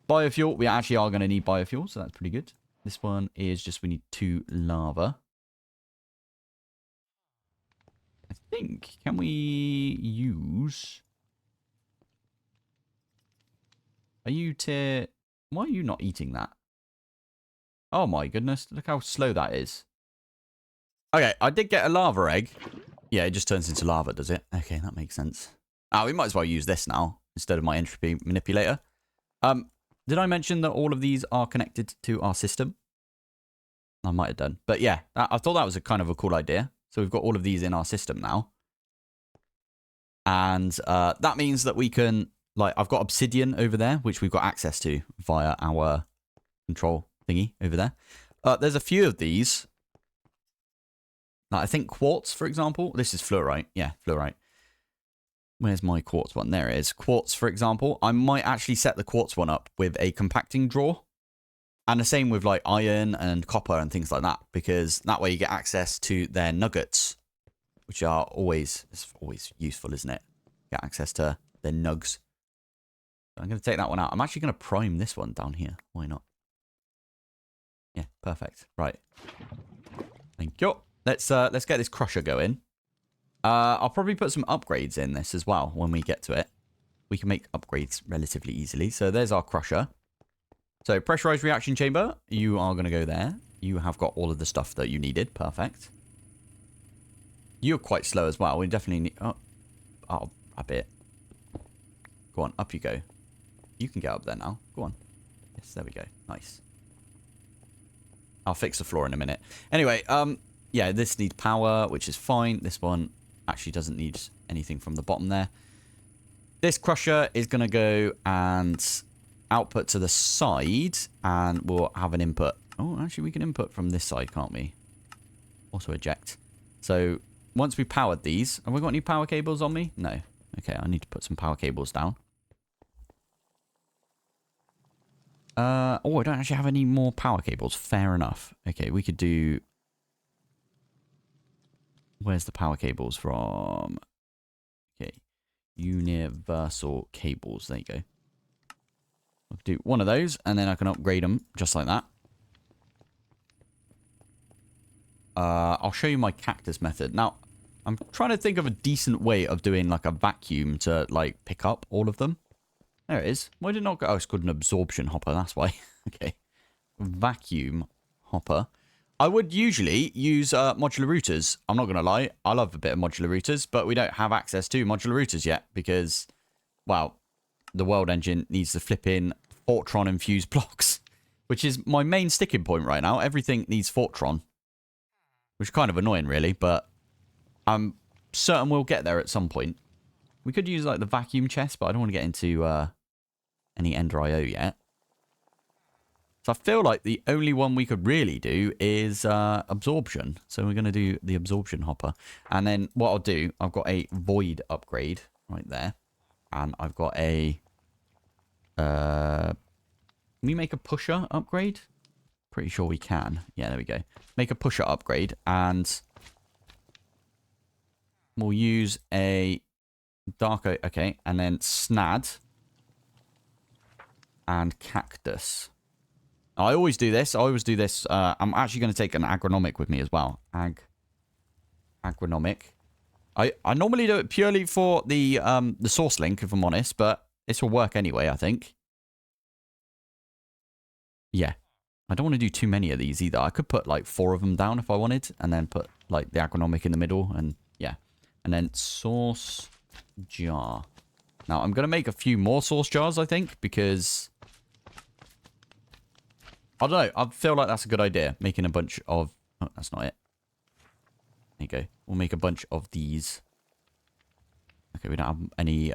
Biofuel. We actually are going to need biofuel, so that's pretty good. This one is just we need 2 lava. I think, can we use... Are you to... Why are you not eating that? Oh my goodness, look how slow that is. Okay, I did get a lava egg. Yeah, it just turns into lava, does it? Okay, that makes sense. Oh, we might as well use this now instead of my entropy manipulator. Did I mention that all of these are connected to our system? I might have done. But yeah, I thought that was a kind of a cool idea. So we've got all of these in our system now. And that means that we can... Like, I've got obsidian over there, which we've got access to via our control thingy over there. There's a few of these. Like, I think quartz, for example. This is fluorite. Yeah, fluorite. Where's my quartz one? There it is. Quartz, for example. I might actually set the quartz one up with a compacting drawer. And the same with like iron and copper and things like that, because that way you get access to their nuggets, which are always useful, isn't it? Get access to their nugs. I'm going to take that one out. I'm actually going to prime this one down here. Why not? Yeah, perfect. Right. Thank you. Let's get this crusher going. I'll probably put some upgrades in this as well when we get to it. We can make upgrades relatively easily. So there's our crusher. So pressurized reaction chamber, you are going to go there. You have got all of the stuff that you needed. Perfect. You're quite slow as well. We definitely need... Oh, a bit. Go on, up you go. You can get up there now. Go on. Yes, there we go. Nice. I'll fix the floor in a minute. Anyway, yeah, this needs power, which is fine. This one actually doesn't need anything from the bottom there. This crusher is going to go and output to the side, and we'll have an input. Oh, actually, we can input from this side, can't we? Also eject. So once we powered these, have we got any power cables on me? No. Okay, I need to put some power cables down. Oh, I don't actually have any more power cables. Fair enough. Okay, we could do... Where's the power cables from? Okay. Universal cables. There you go. I'll do one of those, and then I can upgrade them just like that. I'll show you my cactus method. Now, I'm trying to think of a decent way of doing like a vacuum to like pick up all of them. There it is. Why did it not go? Oh, it's called an absorption hopper. That's why. Okay. Vacuum hopper. I would usually use modular routers. I'm not going to lie. I love a bit of modular routers, but we don't have access to modular routers yet because, well, the world engine needs to flip in Fortron infused blocks, which is my main sticking point right now. Everything needs Fortron, which is kind of annoying, really, but I'm certain we'll get there at some point. We could use like the vacuum chest, but I don't want to get into any Ender IO yet. So I feel like the only one we could really do is absorption. So we're going to do the absorption hopper. And then what I'll do, I've got a void upgrade right there. And I've got a... can we make a pusher upgrade? Pretty sure we can. Yeah, there we go. Make a pusher upgrade. And we'll use a darko... Okay. And then snad. And cactus. I always do this. I'm actually going to take an agronomic with me as well. Agronomic. I normally do it purely for the source link, if I'm honest, but this will work anyway, I think. Yeah. I don't want to do too many of these either. I could put like 4 of them down if I wanted, and then put like the agronomic in the middle, and yeah. And then source jar. Now, I'm going to make a few more source jars, I think, because... I don't know. I feel like that's a good idea. Making a bunch of... Oh, that's not it. There you go. We'll make a bunch of these. Okay, we don't have any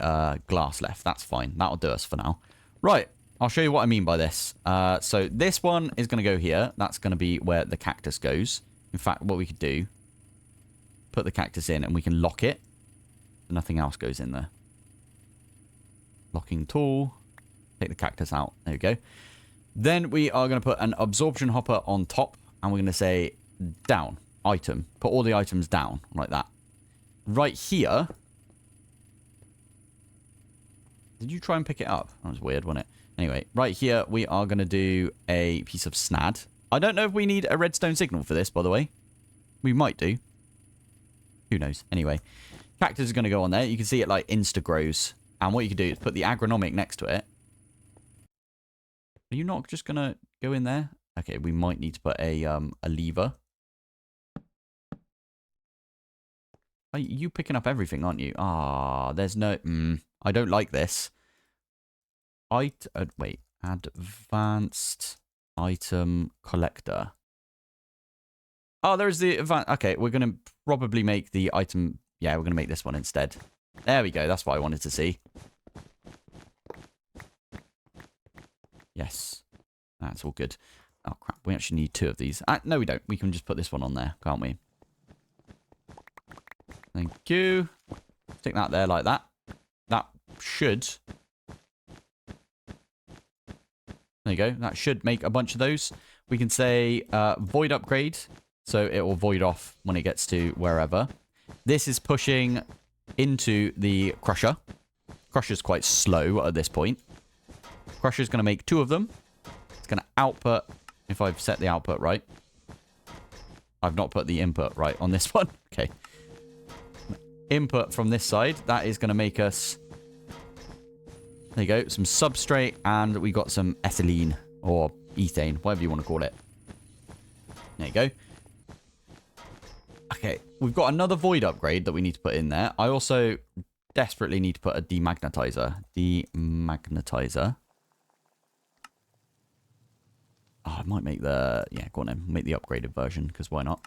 glass left. That's fine. That'll do us for now. Right. I'll show you what I mean by this. So this one is going to go here. That's going to be where the cactus goes. In fact, what we could do... Put the cactus in and we can lock it. Nothing else goes in there. Locking tool. Take the cactus out. There we go. Then we are going to put an absorption hopper on top. And we're going to say down. Item. Put all the items down. Like that. Right here. Did you try and pick it up? That was weird, wasn't it? Anyway, right here we are going to do a piece of snad. I don't know if we need a redstone signal for this, by the way. We might do. Who knows? Anyway. Cactus is going to go on there. You can see it like insta-grows. And what you can do is put the agronomic next to it. Are you not just going to go in there? Okay, we might need to put a lever. Are you picking up everything, aren't you? Ah, there's no... I don't like this. Wait. Advanced item collector. Oh, there's the... Okay, we're going to probably make the item... Yeah, we're going to make this one instead. There we go. That's what I wanted to see. Yes. That's all good. Oh, crap. We actually need 2 of these. No, we don't. We can just put this one on there, can't we? Thank you. Stick that there like that. That should There you go. That should make a bunch of those. We can say void upgrade. So it will void off when it gets to wherever. This is pushing into the crusher. Crusher's quite slow at this point. Crusher's going to make 2 of them. It's going to output, if I've set the output right. I've not put the input right on this one. Okay. Input from this side. That is going to make us... There you go. Some substrate, and we got some ethylene, or ethane, whatever you want to call it. There you go. Okay, we've got another void upgrade that we need to put in there. I also desperately need to put a demagnetizer. Demagnetizer. Oh, I might make the... Yeah, go on then. Make the upgraded version, because why not?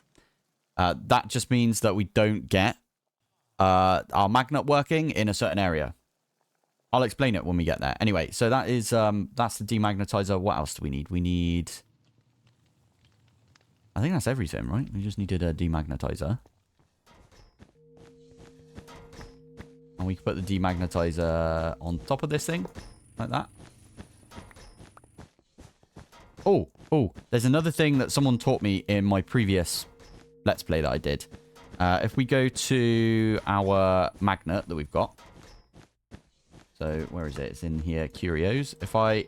That just means that we don't get our magnet working in a certain area. I'll explain it when we get there. Anyway, so that is... that's the demagnetizer. What else do we need? We need... I think that's everything, right? We just needed a demagnetizer. And we can put the demagnetizer on top of this thing. Like that. Oh, there's another thing that someone taught me in my previous Let's Play that I did. If we go to our magnet that we've got. So, where is it? It's in here, Curios. If I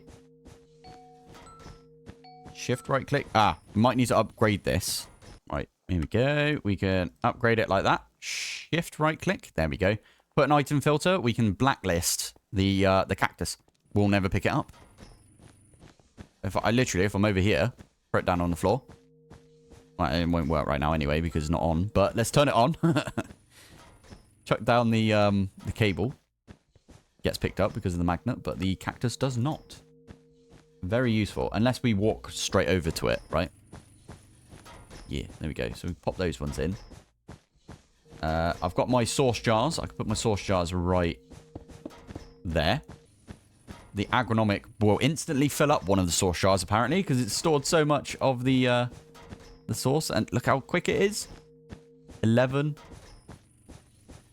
shift right click. We might need to upgrade this. Right, here we go. We can upgrade it like that. Shift right click. There we go. Put an item filter. We can blacklist the cactus. We'll never pick it up. If I'm over here, put it down on the floor. Well, it won't work right now anyway because it's not on. But let's turn it on. Chuck down the cable. Gets picked up because of the magnet, but the cactus does not. Very useful, unless we walk straight over to it, right? Yeah, there we go. So we pop those ones in. I've got my source jars. I can put my source jars right there. The agronomic will instantly fill up one of the source jars, apparently, because it's stored so much of the source. And look how quick it is. 11.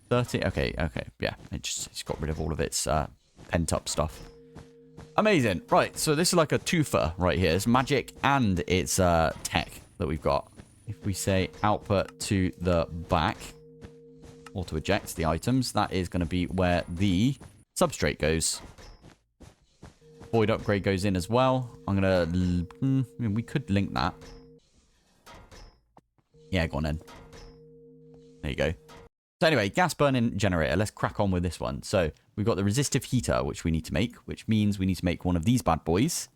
30. Okay. Yeah, it's got rid of all of its pent-up stuff. Amazing. Right, so this is like a twofer right here. It's magic and it's tech that we've got. If we say output to the back, auto eject the items, that is going to be where the substrate goes. Void upgrade goes in as well. I'm going to... we could link that. Yeah, go on then. There you go. So anyway, gas burning generator. Let's crack on with this one. So we've got the resistive heater, which we need to make, which means we need to make one of these bad boys.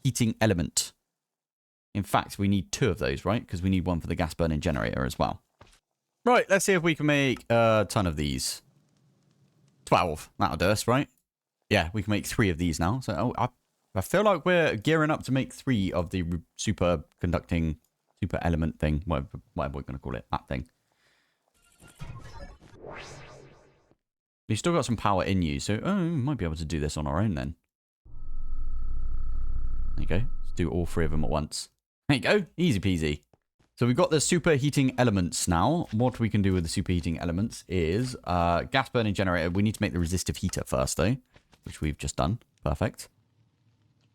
Heating element. In fact, we need 2 of those, right? Because we need one for the gas burning generator as well. Right, let's see if we can make a ton of these. 12. That'll do us, right? Yeah, we can make 3 of these now. So I feel like we're gearing up to make 3 of the super element thing. Whatever we're going to call it. That thing. We've still got some power in you, so we might be able to do this on our own then. There you go. Let's do all 3 of them at once. There you go. Easy peasy. So we've got the superheating elements now. What we can do with the superheating elements is gas burning generator. We need to make the resistive heater first, though, which we've just done. Perfect.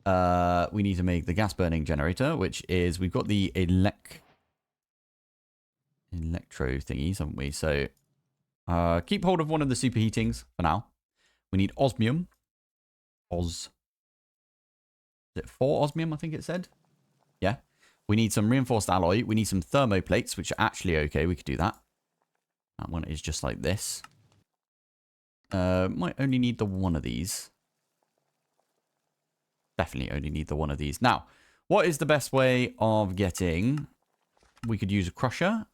We need to make the gas burning generator, which is we've got the electro thingies, haven't we? So keep hold of one of the superheatings for now. We need osmium. Is it 4 osmium, I think it said? Yeah. We need some reinforced alloy. We need some thermoplates, which are actually okay. We could do that. That one is just like this. Might only need the one of these. Definitely only need the one of these. Now, what is the best way of getting... We could use a crusher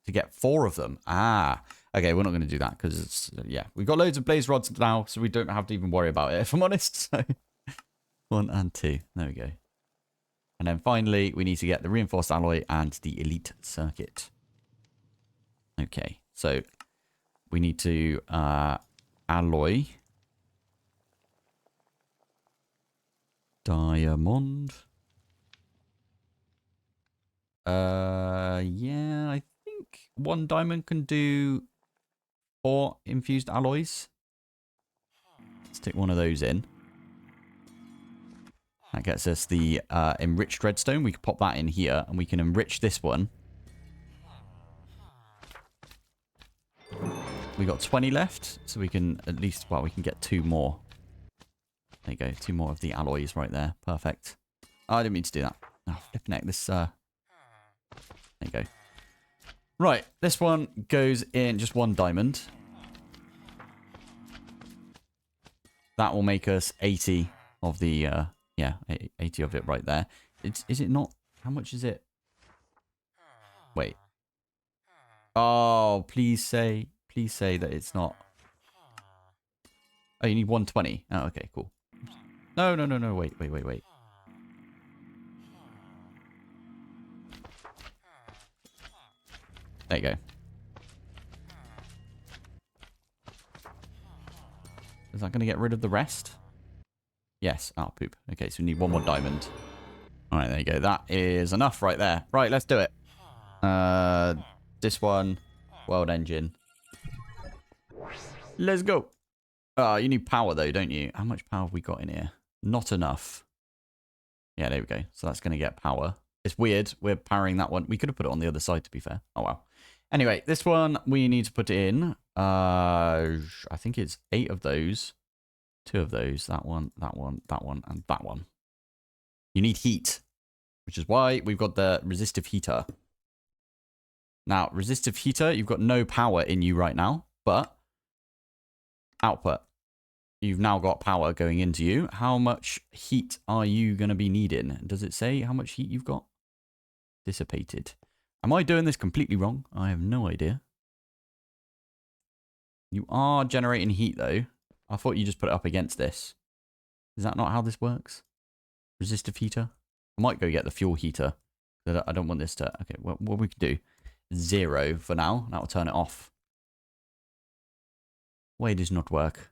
to get 4 of them. Okay, we're not going to do that because it's... yeah, we've got loads of blaze rods now, so we don't have to even worry about it, if I'm honest. So 1 and 2. There we go. And then finally, we need to get the reinforced alloy and the elite circuit. Okay, so we need to alloy diamond. Yeah, I think 1 diamond can do 4 infused alloys. Stick one of those in. That gets us the enriched redstone. We can pop that in here, and we can enrich this one. We got 20 left, so we can at least, well, we can get 2 more. There you go, 2 more of the alloys right there. Perfect. Oh, I didn't mean to do that. Oh, flipping heck, this, there you go. Right, this one goes in just 1 diamond. That will make us 80 of the, yeah, 80 of it right there. Is it not? How much is it? Wait. Oh, please say that it's not. Oh, you need 120. Oh, okay, cool. No, wait. There you go. Is that going to get rid of the rest? Yes. Oh, poop. Okay, so we need 1 more diamond. All right, there you go. That is enough right there. Right, let's do it. This one, world engine. Let's go. You need power though, don't you? How much power have we got in here? Not enough. Yeah, there we go. So that's going to get power. It's weird. We're powering that one. We could have put it on the other side, to be fair. Oh, well. Anyway, this one, we need to put in, I think it's 8 of those. 2 of those. That one, and that one. You need heat, which is why we've got the resistive heater. Now, resistive heater, you've got no power in you right now, but output. You've now got power going into you. How much heat are you going to be needing? Does it say how much heat you've got? Dissipated. Am I doing this completely wrong? I have no idea. You are generating heat, though. I thought you just put it up against this. Is that not how this works? Resistive heater? I might go get the fuel heater. I don't want this to... Okay, well, what we can do... 0 for now. That will turn it off. Why does not work?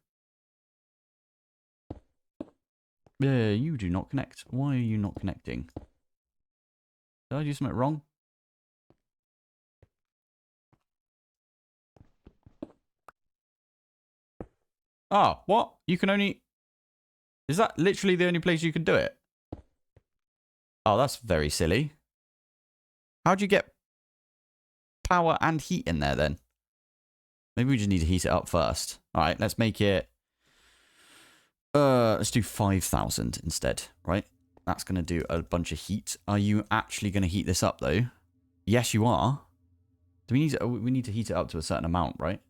Yeah, you do not connect. Why are you not connecting? Did I do something wrong? Oh, what? You can only... Is that literally the only place you can do it? Oh, that's very silly. How'd you get power and heat in there then? Maybe we just need to heat it up first. All right, let's make it... let's do 5,000 instead, right? That's going to do a bunch of heat. Are you actually going to heat this up, though? Yes, you are. Do we need to heat it up to a certain amount, right?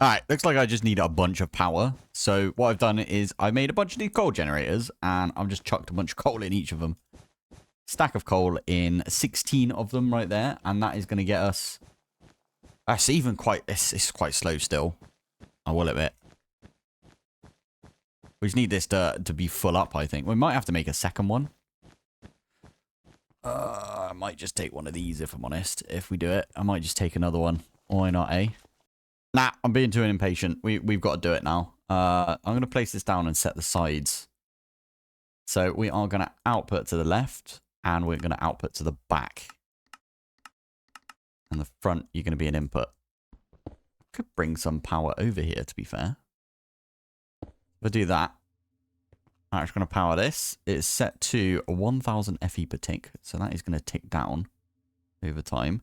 All right, looks like I just need a bunch of power. So what I've done is I made a bunch of these coal generators, and I've just chucked a bunch of coal in each of them. Stack of coal in 16 of them right there, and that is going to get us... That's even quite... It's quite slow still, I will admit. We just need this to be full up, I think. We might have to make a second one. I might just take one of these, if I'm honest. If we do it, I might just take another one. Why not, eh? Nah, I'm being too impatient. We've got to do it now. I'm going to place this down and set the sides. So we are going to output to the left, and we're going to output to the back. And the front, you're going to be an input. Could bring some power over here, to be fair. We'll do that. I'm just going to power this. It's set to 1000 FE per tick. So that is going to tick down over time.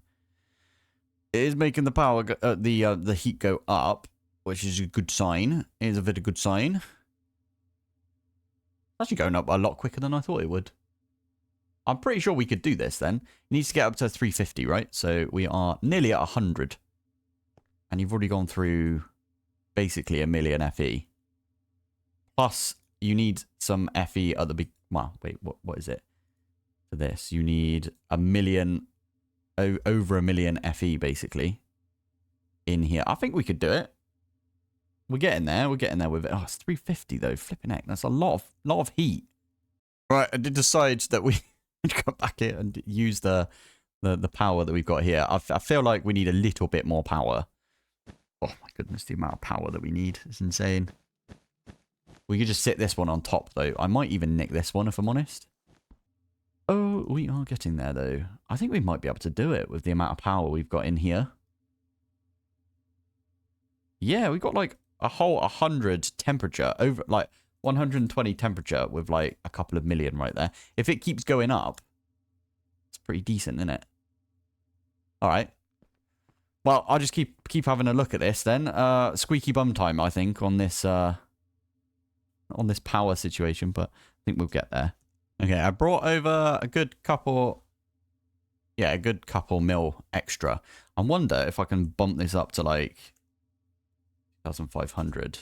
It is making the power, the heat go up, which is a good sign. It is a very good sign. It's actually going up a lot quicker than I thought it would. I'm pretty sure we could do this then. It needs to get up to 350, right? So we are nearly at 100. And you've already gone through basically 1 million FE. Plus, you need some FE at the big... Well, wait, what is it? For this, you need 1 million... over 1 million FE, basically. In here. I think we could do it. We're getting there. We're getting there with it. Oh, it's 350, though. Flipping heck. That's a lot of heat. Right, I did decide that we... come back here and use the power that we've got here. I feel like we need a little bit more power. Oh my goodness, the amount of power that we need is insane. We could just sit this one on top, though. I might even nick this one, if I'm honest. Oh, we are getting there, though. I think we might be able to do it with the amount of power we've got in here. Yeah, we've got like a whole 100 temperature over, like 120 temperature with like a couple of million right there. If it keeps going up, it's pretty decent, isn't it? All right. Well, I'll just keep having a look at this then. Squeaky bum time, I think, on this power situation, but I think we'll get there. Okay, I brought over a good couple mil extra. I wonder if I can bump this up to like 2,500.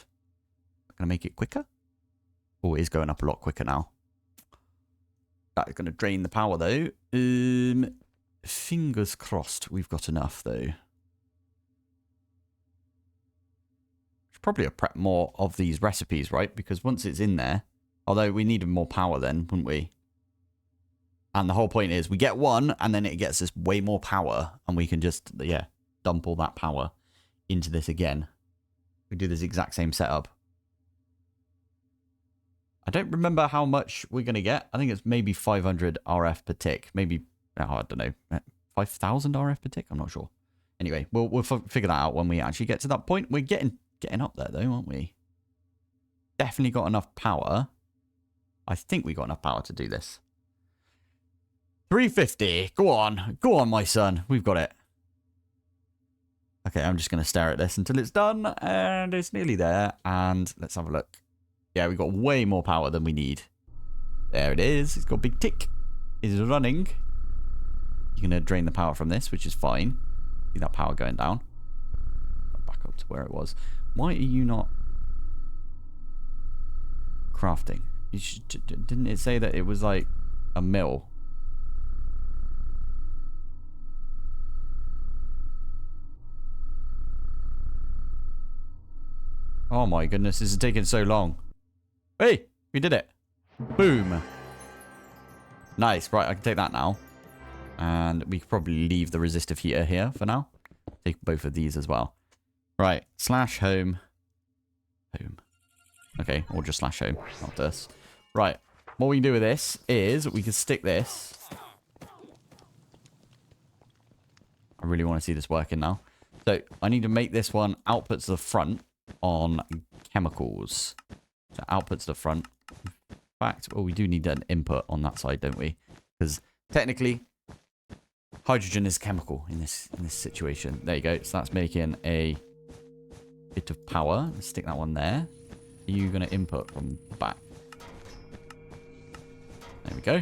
Gonna make it quicker? Oh, it is going up a lot quicker now. That is going to drain the power though. Fingers crossed we've got enough though. Should probably have prepped more of these recipes, right? Because once it's in there, although we needed more power then, wouldn't we? And the whole point is we get one and then it gets us way more power and we can just, yeah, dump all that power into this again. We do this exact same setup. I don't remember how much we're going to get. I think it's maybe 500 RF per tick. Maybe, oh, I don't know, 5,000 RF per tick? I'm not sure. Anyway, we'll figure that out when we actually get to that point. We're getting up there though, aren't we? Definitely got enough power. I think we got enough power to do this. 350. Go on. Go on, my son. We've got it. Okay, I'm just going to stare at this until it's done. And it's nearly there. And let's have a look. Yeah, we've got way more power than we need. There it is. It's got a big tick. It's running. You're going to drain the power from this, which is fine. See that power going down. Back up to where it was. Why are you not crafting? Didn't it say that it was like a mill? Oh my goodness, this is taking so long. Hey, we did it. Boom. Nice. Right, I can take that now. And we could probably leave the resistive heater here for now. Take both of these as well. Right, slash home. Home. Okay, or just slash home, not this. Right, what we can do with this is we can stick this. I really want to see this working now. So I need to make this one output to the front on chemicals. So output to the front. In fact, well, we do need an input on that side, don't we? Because technically, hydrogen is chemical in this situation. There you go. So that's making a bit of power. Let's stick that one there. Are you going to input from the back? There we go.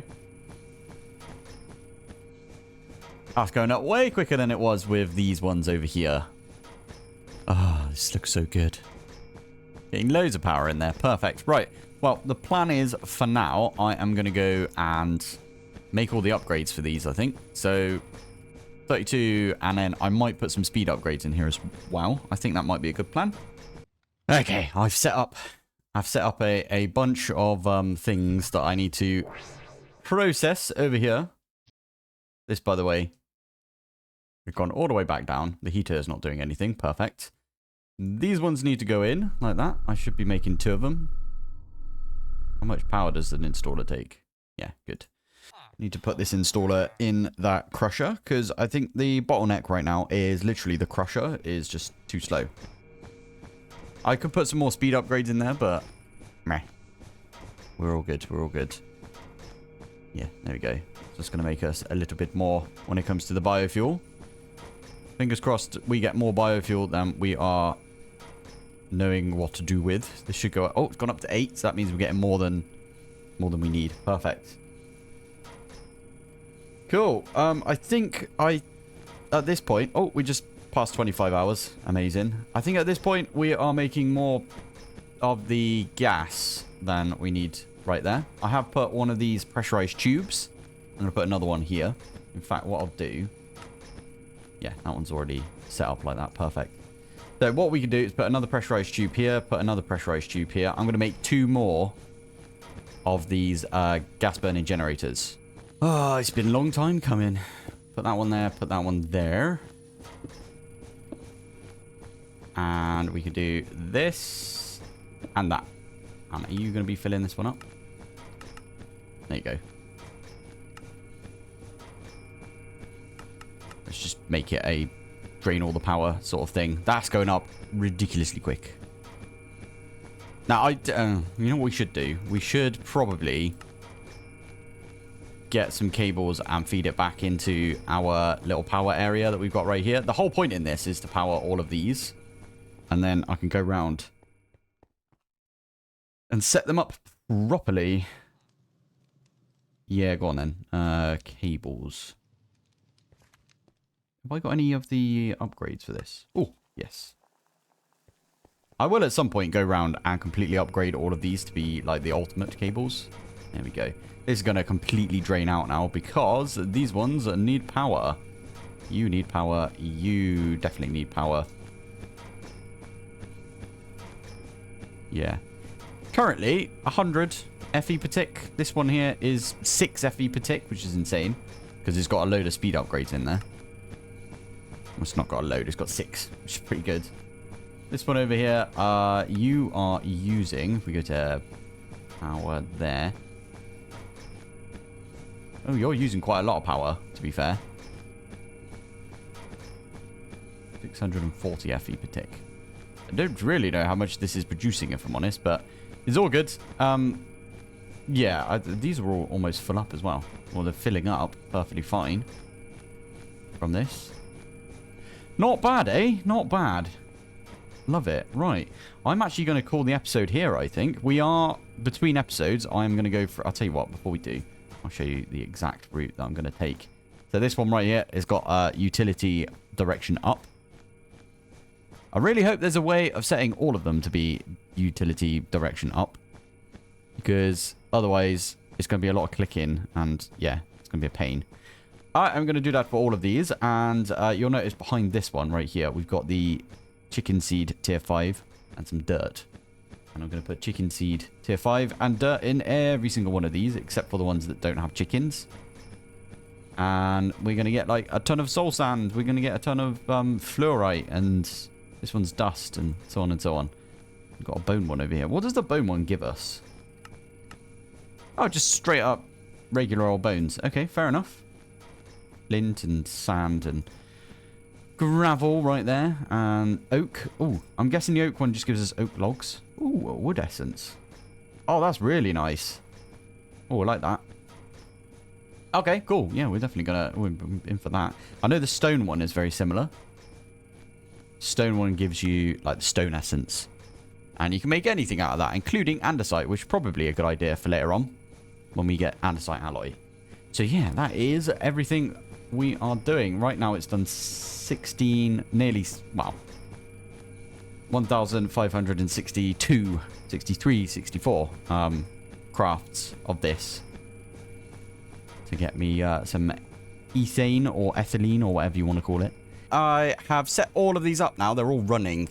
That's going up way quicker than it was with these ones over here. Ah, this looks so good. Getting loads of power in there. Perfect. Right. Well, the plan is, for now, I am going to go and make all the upgrades for these, I think. So, 32, and then I might put some speed upgrades in here as well. I think that might be a good plan. Okay, I've set up a bunch of things that I need to process over here. This, by the way, we've gone all the way back down. The heater is not doing anything. Perfect. These ones need to go in like that. I should be making 2 of them. How much power does an installer take? Yeah, good. Need to put this installer in that crusher because I think the bottleneck right now is literally the crusher is just too slow. I could put some more speed upgrades in there, but meh. We're all good. We're all good. Yeah, there we go. Just going to make us a little bit more when it comes to the biofuel. Fingers crossed we get more biofuel than we are knowing what to do with. This should go... Oh, it's gone up to 8, so that means we're getting more than we need. Perfect. Cool. I think at this point... Oh, we just passed 25 hours. Amazing. I think at this point we are making more of the gas than we need right there. I have put one of these pressurized tubes. I'm going to put another one here. In fact, what I'll do... Yeah, that one's already set up like that. Perfect. So what we can do is put another pressurized tube here, put another pressurized tube here. I'm going to make 2 more of these gas burning generators. Oh, it's been a long time coming. Put that one there, put that one there. And we can do this and that. And are you going to be filling this one up? There you go. Let's just make it a drain all the power sort of thing. That's going up ridiculously quick. Now, you know what we should do? We should probably get some cables and feed it back into our little power area that we've got right here. The whole point in this is to power all of these. And then I can go round and set them up properly. Yeah, go on then. Cables. Have I got any of the upgrades for this? Oh, yes. I will at some point go around and completely upgrade all of these to be like the ultimate cables. There we go. This is going to completely drain out now because these ones need power. You need power. You definitely need power. Yeah. Currently, 100 FE per tick. This one here is 6 FE per tick, which is insane because it's got a load of speed upgrades in there. Well, it's not got a load. It's got 6, which is pretty good. This one over here, you are using... If we go to power there. Oh, you're using quite a lot of power, to be fair. 640 FE per tick. I don't really know how much this is producing, if I'm honest, but it's all good. Yeah, these are all almost full up as well. Well, they're filling up perfectly fine from this. Not bad, eh? Not bad. Love it. Right. I'm actually going to call the episode here, I think. We are between episodes. I'm going to go for... I'll tell you what, before we do, I'll show you the exact route that I'm going to take. So this one right here has got utility direction up. I really hope there's a way of setting all of them to be utility direction up. Because otherwise, it's going to be a lot of clicking. And yeah, it's going to be a pain. I'm going to do that for all of these. And you'll notice behind this one right here, we've got the chicken seed tier 5 and some dirt. And I'm going to put chicken seed tier 5 and dirt in every single one of these, except for the ones that don't have chickens. And we're going to get like a ton of soul sand. We're going to get a ton of fluorite, and this one's dust, and so on and so on. We've got a bone one over here. What does the bone one give us? Oh, just straight up regular old bones. Okay, fair enough. Flint and sand and gravel right there. And oak. Oh, I'm guessing the oak one just gives us oak logs. Ooh, wood essence. Oh, that's really nice. Oh, I like that. Okay, cool. Yeah, we're definitely we're in for that. I know the stone one is very similar. Stone one gives you like the stone essence. And you can make anything out of that, including andesite, which is probably a good idea for later on when we get andesite alloy. So yeah, that is everything we are doing. Right now it's done 16, nearly, well, 1,562, 63, 64 crafts of this to get me some ethane or ethylene or whatever you want to call it. I have set all of these up now. They're all running.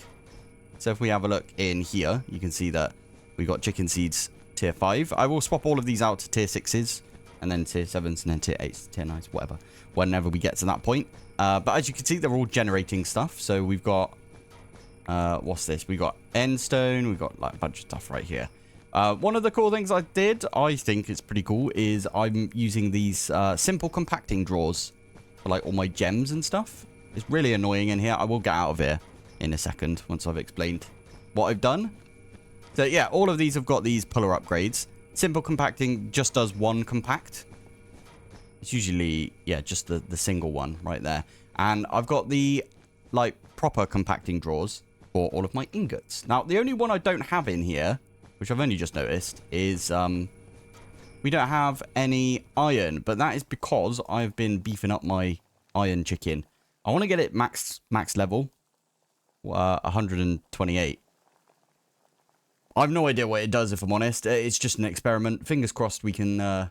So if we have a look in here, you can see that we got chicken seeds tier 5. I will swap all of these out to tier 6s and then tier 7s and then tier 8s, tier 9s, whatever, whenever we get to that point. But as you can see, they're all generating stuff. So we've got, what's this? We got end stone. We've got like a bunch of stuff right here. One of the cool things I did, I think it's pretty cool, is I'm using these simple compacting drawers for like all my gems and stuff. It's really annoying in here. I will get out of here in a second once I've explained what I've done. So yeah, all of these have got these puller upgrades. Simple compacting just does one compact. It's usually, yeah, just the single one right there. And I've got the like proper compacting drawers for all of my ingots. Now, the only one I don't have in here, which I've only just noticed, is we don't have any iron. But that is because I've been beefing up my iron chicken. I want to get it max level, 128. I have no idea what it does, if I'm honest. It's just an experiment. Fingers crossed we can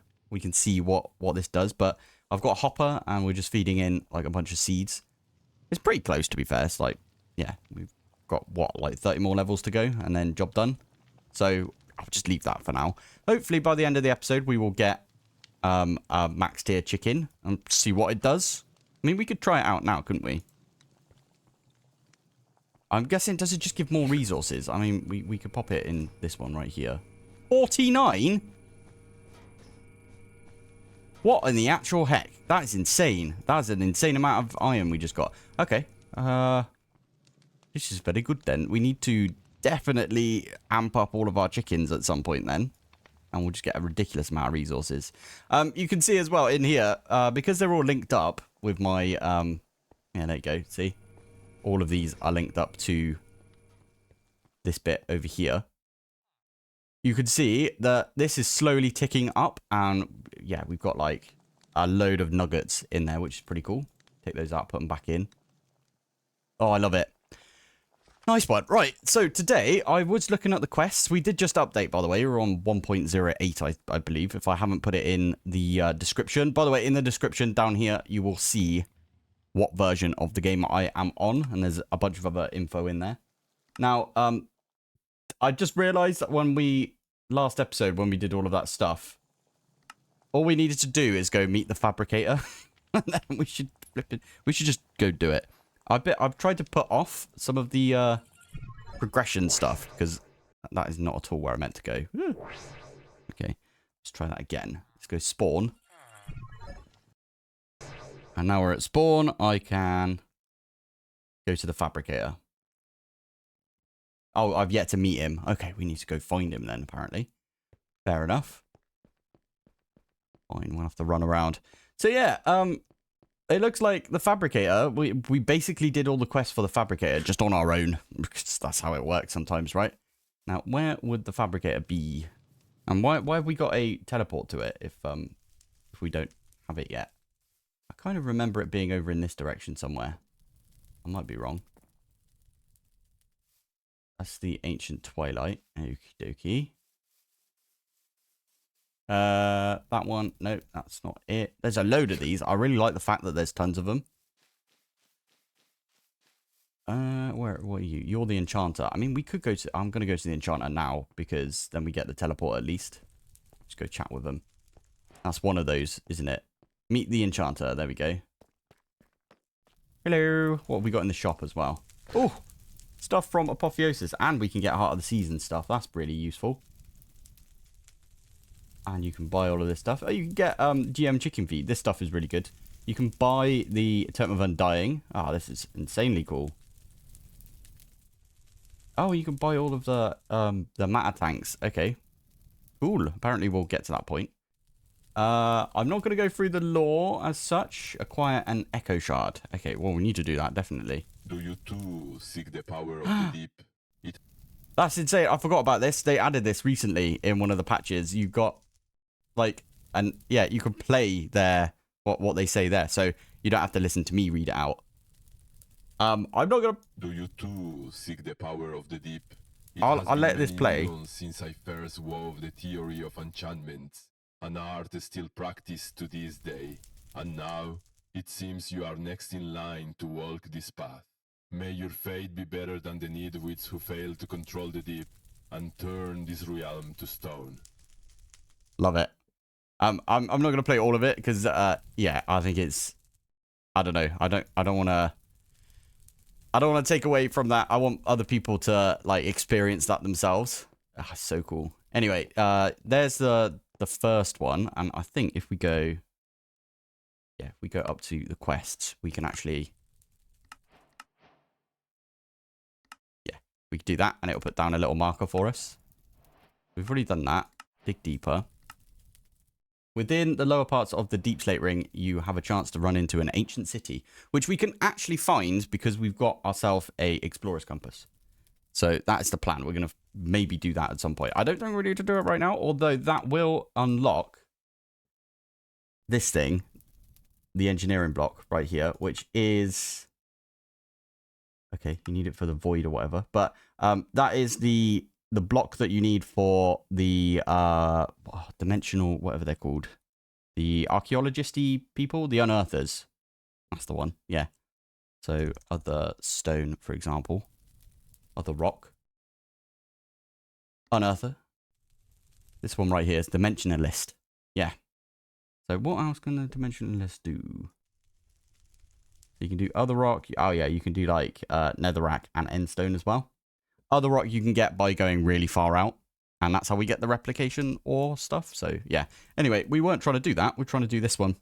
see what this does. But I've got a hopper and we're just feeding in like a bunch of seeds. It's pretty close, to be fair. It's like, yeah, we've got what, like 30 more levels to go and then job done. So I'll just leave that for now. Hopefully by the end of the episode we will get a max tier chicken and see what it does. I mean, we could try it out now, couldn't we? I'm guessing, does it just give more resources? I mean, we could pop it in this one right here. 49? What in the actual heck? That is insane. That's an insane amount of iron we just got. Okay. This is very good then. We need to definitely amp up all of our chickens at some point then. And we'll just get a ridiculous amount of resources. You can see as well in here, because they're all linked up with my... yeah, there you go. See? All of these are linked up to this bit over here. You can see that this is slowly ticking up. And yeah, we've got like a load of nuggets in there, which is pretty cool. Take those out, put them back in. Oh, I love it. Nice one. Right, so today I was looking at the quests. We did just update, by the way. We're on 1.08, I believe, if I haven't put it in the description. By the way, in the description down here, you will see what version of the game I am on, and there's a bunch of other info in there. Now, I just realized that last episode, when we did all of that stuff, all we needed to do is go meet the fabricator, and then we should just go do it. I've tried to put off some of the progression stuff because that is not at all where I meant to go. Okay, let's try that again. Let's go spawn. And now we're at spawn. I can go to the fabricator. Oh, I've yet to meet him. Okay, we need to go find him then, apparently. Fair enough. Fine, we'll have to run around. So yeah, it looks like the fabricator, we basically did all the quests for the fabricator just on our own. Because that's how it works sometimes, right? Now, where would the fabricator be? And why have we got a teleport to it if we don't have it yet? I kind of remember it being over in this direction somewhere. I might be wrong. That's the Ancient Twilight. Okie dokie. That one. No, that's not it. There's a load of these. I really like the fact that there's tons of them. What are you? You're the enchanter. I mean, we could go to... I'm going to go to the enchanter now because then we get the teleport at least. Just go chat with them. That's one of those, isn't it? Meet the enchanter. There we go. Hello. What have we got in the shop as well? Oh, stuff from Apotheosis. And we can get Heart of the Season stuff. That's really useful. And you can buy all of this stuff. Oh, you can get GM chicken feed. This stuff is really good. You can buy the Totem of Undying. Ah, this is insanely cool. Oh, you can buy all of the matter tanks. Okay. Cool. Apparently we'll get to that point. I'm not going to go through the lore as such. Acquire an Echo Shard. Okay, well, we need to do that, definitely. Do you too seek the power of the deep? That's insane. I forgot about this. They added this recently in one of the patches. You've got... like, and yeah, you can play their what they say there, so you don't have to listen to me read it out. I'm not gonna. Do you too seek the power of the deep? I'll let this play. Since I first wove the theory of enchantment, an art still practiced to this day, and now it seems you are next in line to walk this path. May your fate be better than the nidwits who failed to control the deep and turn this realm to stone. Love it. I'm not gonna play all of it because yeah, I think it's... I don't know. I don't want to take away from that. I want other people to like experience that themselves. Ah, so cool. Anyway, there's the first one, and I think if we go, yeah, if we go up to the quests, we can actually, yeah, we can do that, and it'll put down a little marker for us. We've already done that. Dig deeper. Within the lower parts of the Deep Slate Ring, you have a chance to run into an ancient city, which we can actually find because we've got ourselves a explorer's compass. So that is the plan. We're going to maybe do that at some point. I don't think we need to do it right now, although that will unlock this thing, the engineering block right here, which is... okay, you need it for the void or whatever. But that is the block that you need for the dimensional, whatever they're called. The archaeologisty people, the unearthers. That's the one, yeah. So other stone, for example. Other rock. Unearther. This one right here is dimensionalist. Yeah. So what else can the dimensionalist do? You can do other rock. Oh yeah, you can do like netherrack and endstone as well. Other rock you can get by going really far out. And that's how we get the replication ore stuff. So, yeah. Anyway, we weren't trying to do that. We're trying to do this one.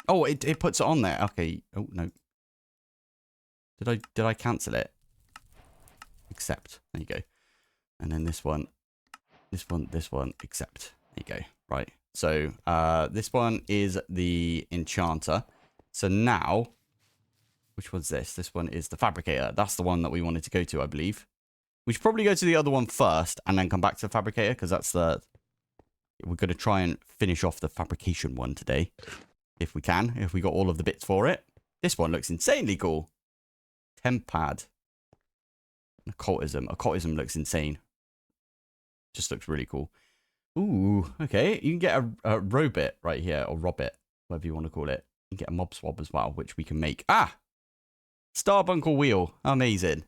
Oh, it puts it on there. Okay. Oh, no. Did I cancel it? accept. There you go. And then this one, accept. There you go. Right. So this one is the enchanter. So now, which one's this? This one is the fabricator. That's the one that we wanted to go to, I believe. We should probably go to the other one first and then come back to the fabricator, because that's the... We're going to try and finish off the fabrication one today. If we can. If we got all of the bits for it. This one looks insanely cool. Tempad. Occultism. Occultism looks insane. Just looks really cool. Ooh, okay. You can get a robot right here, or robot, whatever you want to call it. You can get a mob swab as well, which we can make. Ah! Starbuncle wheel. Amazing.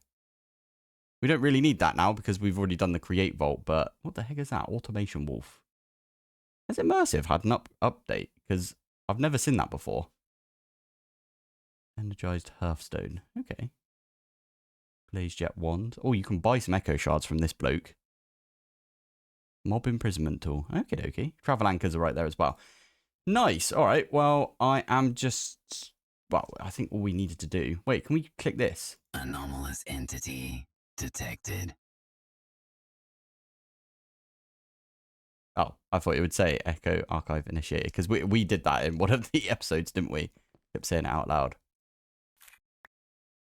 We don't really need that now because we've already done the create vault, but what the heck is that? Automation wolf. Has Immersive had an update? Because I've never seen that before. Energized hearthstone. Okay. Blaze jet wand. Oh, you can buy some echo shards from this bloke. Mob imprisonment tool. Okay, okay. Travel anchors are right there as well. Nice. All right. Well, I am just... Well, I think all we needed to do... Wait, can we click this? Anomalous entity detected. Oh, I thought it would say Echo Archive Initiated, because we did that in one of the episodes, didn't we? Kept saying it out loud.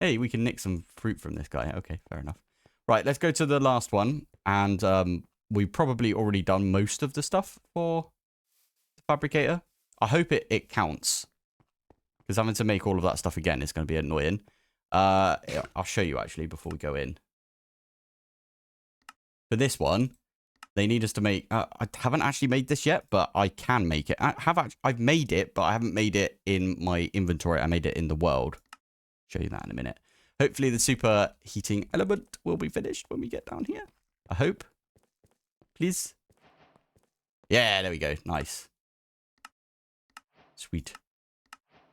Hey, we can nick some fruit from this guy. Okay, fair enough. Right, let's go to the last one. And we've probably already done most of the stuff for the fabricator. I hope it counts. Because having to make all of that stuff again is going to be annoying. I'll show you, actually, before we go in. For this one... They need us to make... I haven't actually made this yet, but I can make it. I've made it, but I haven't made it in my inventory. I made it in the world. Show you that in a minute. Hopefully the super heating element will be finished when we get down here. I hope. Please. Yeah, there we go. Nice. Sweet.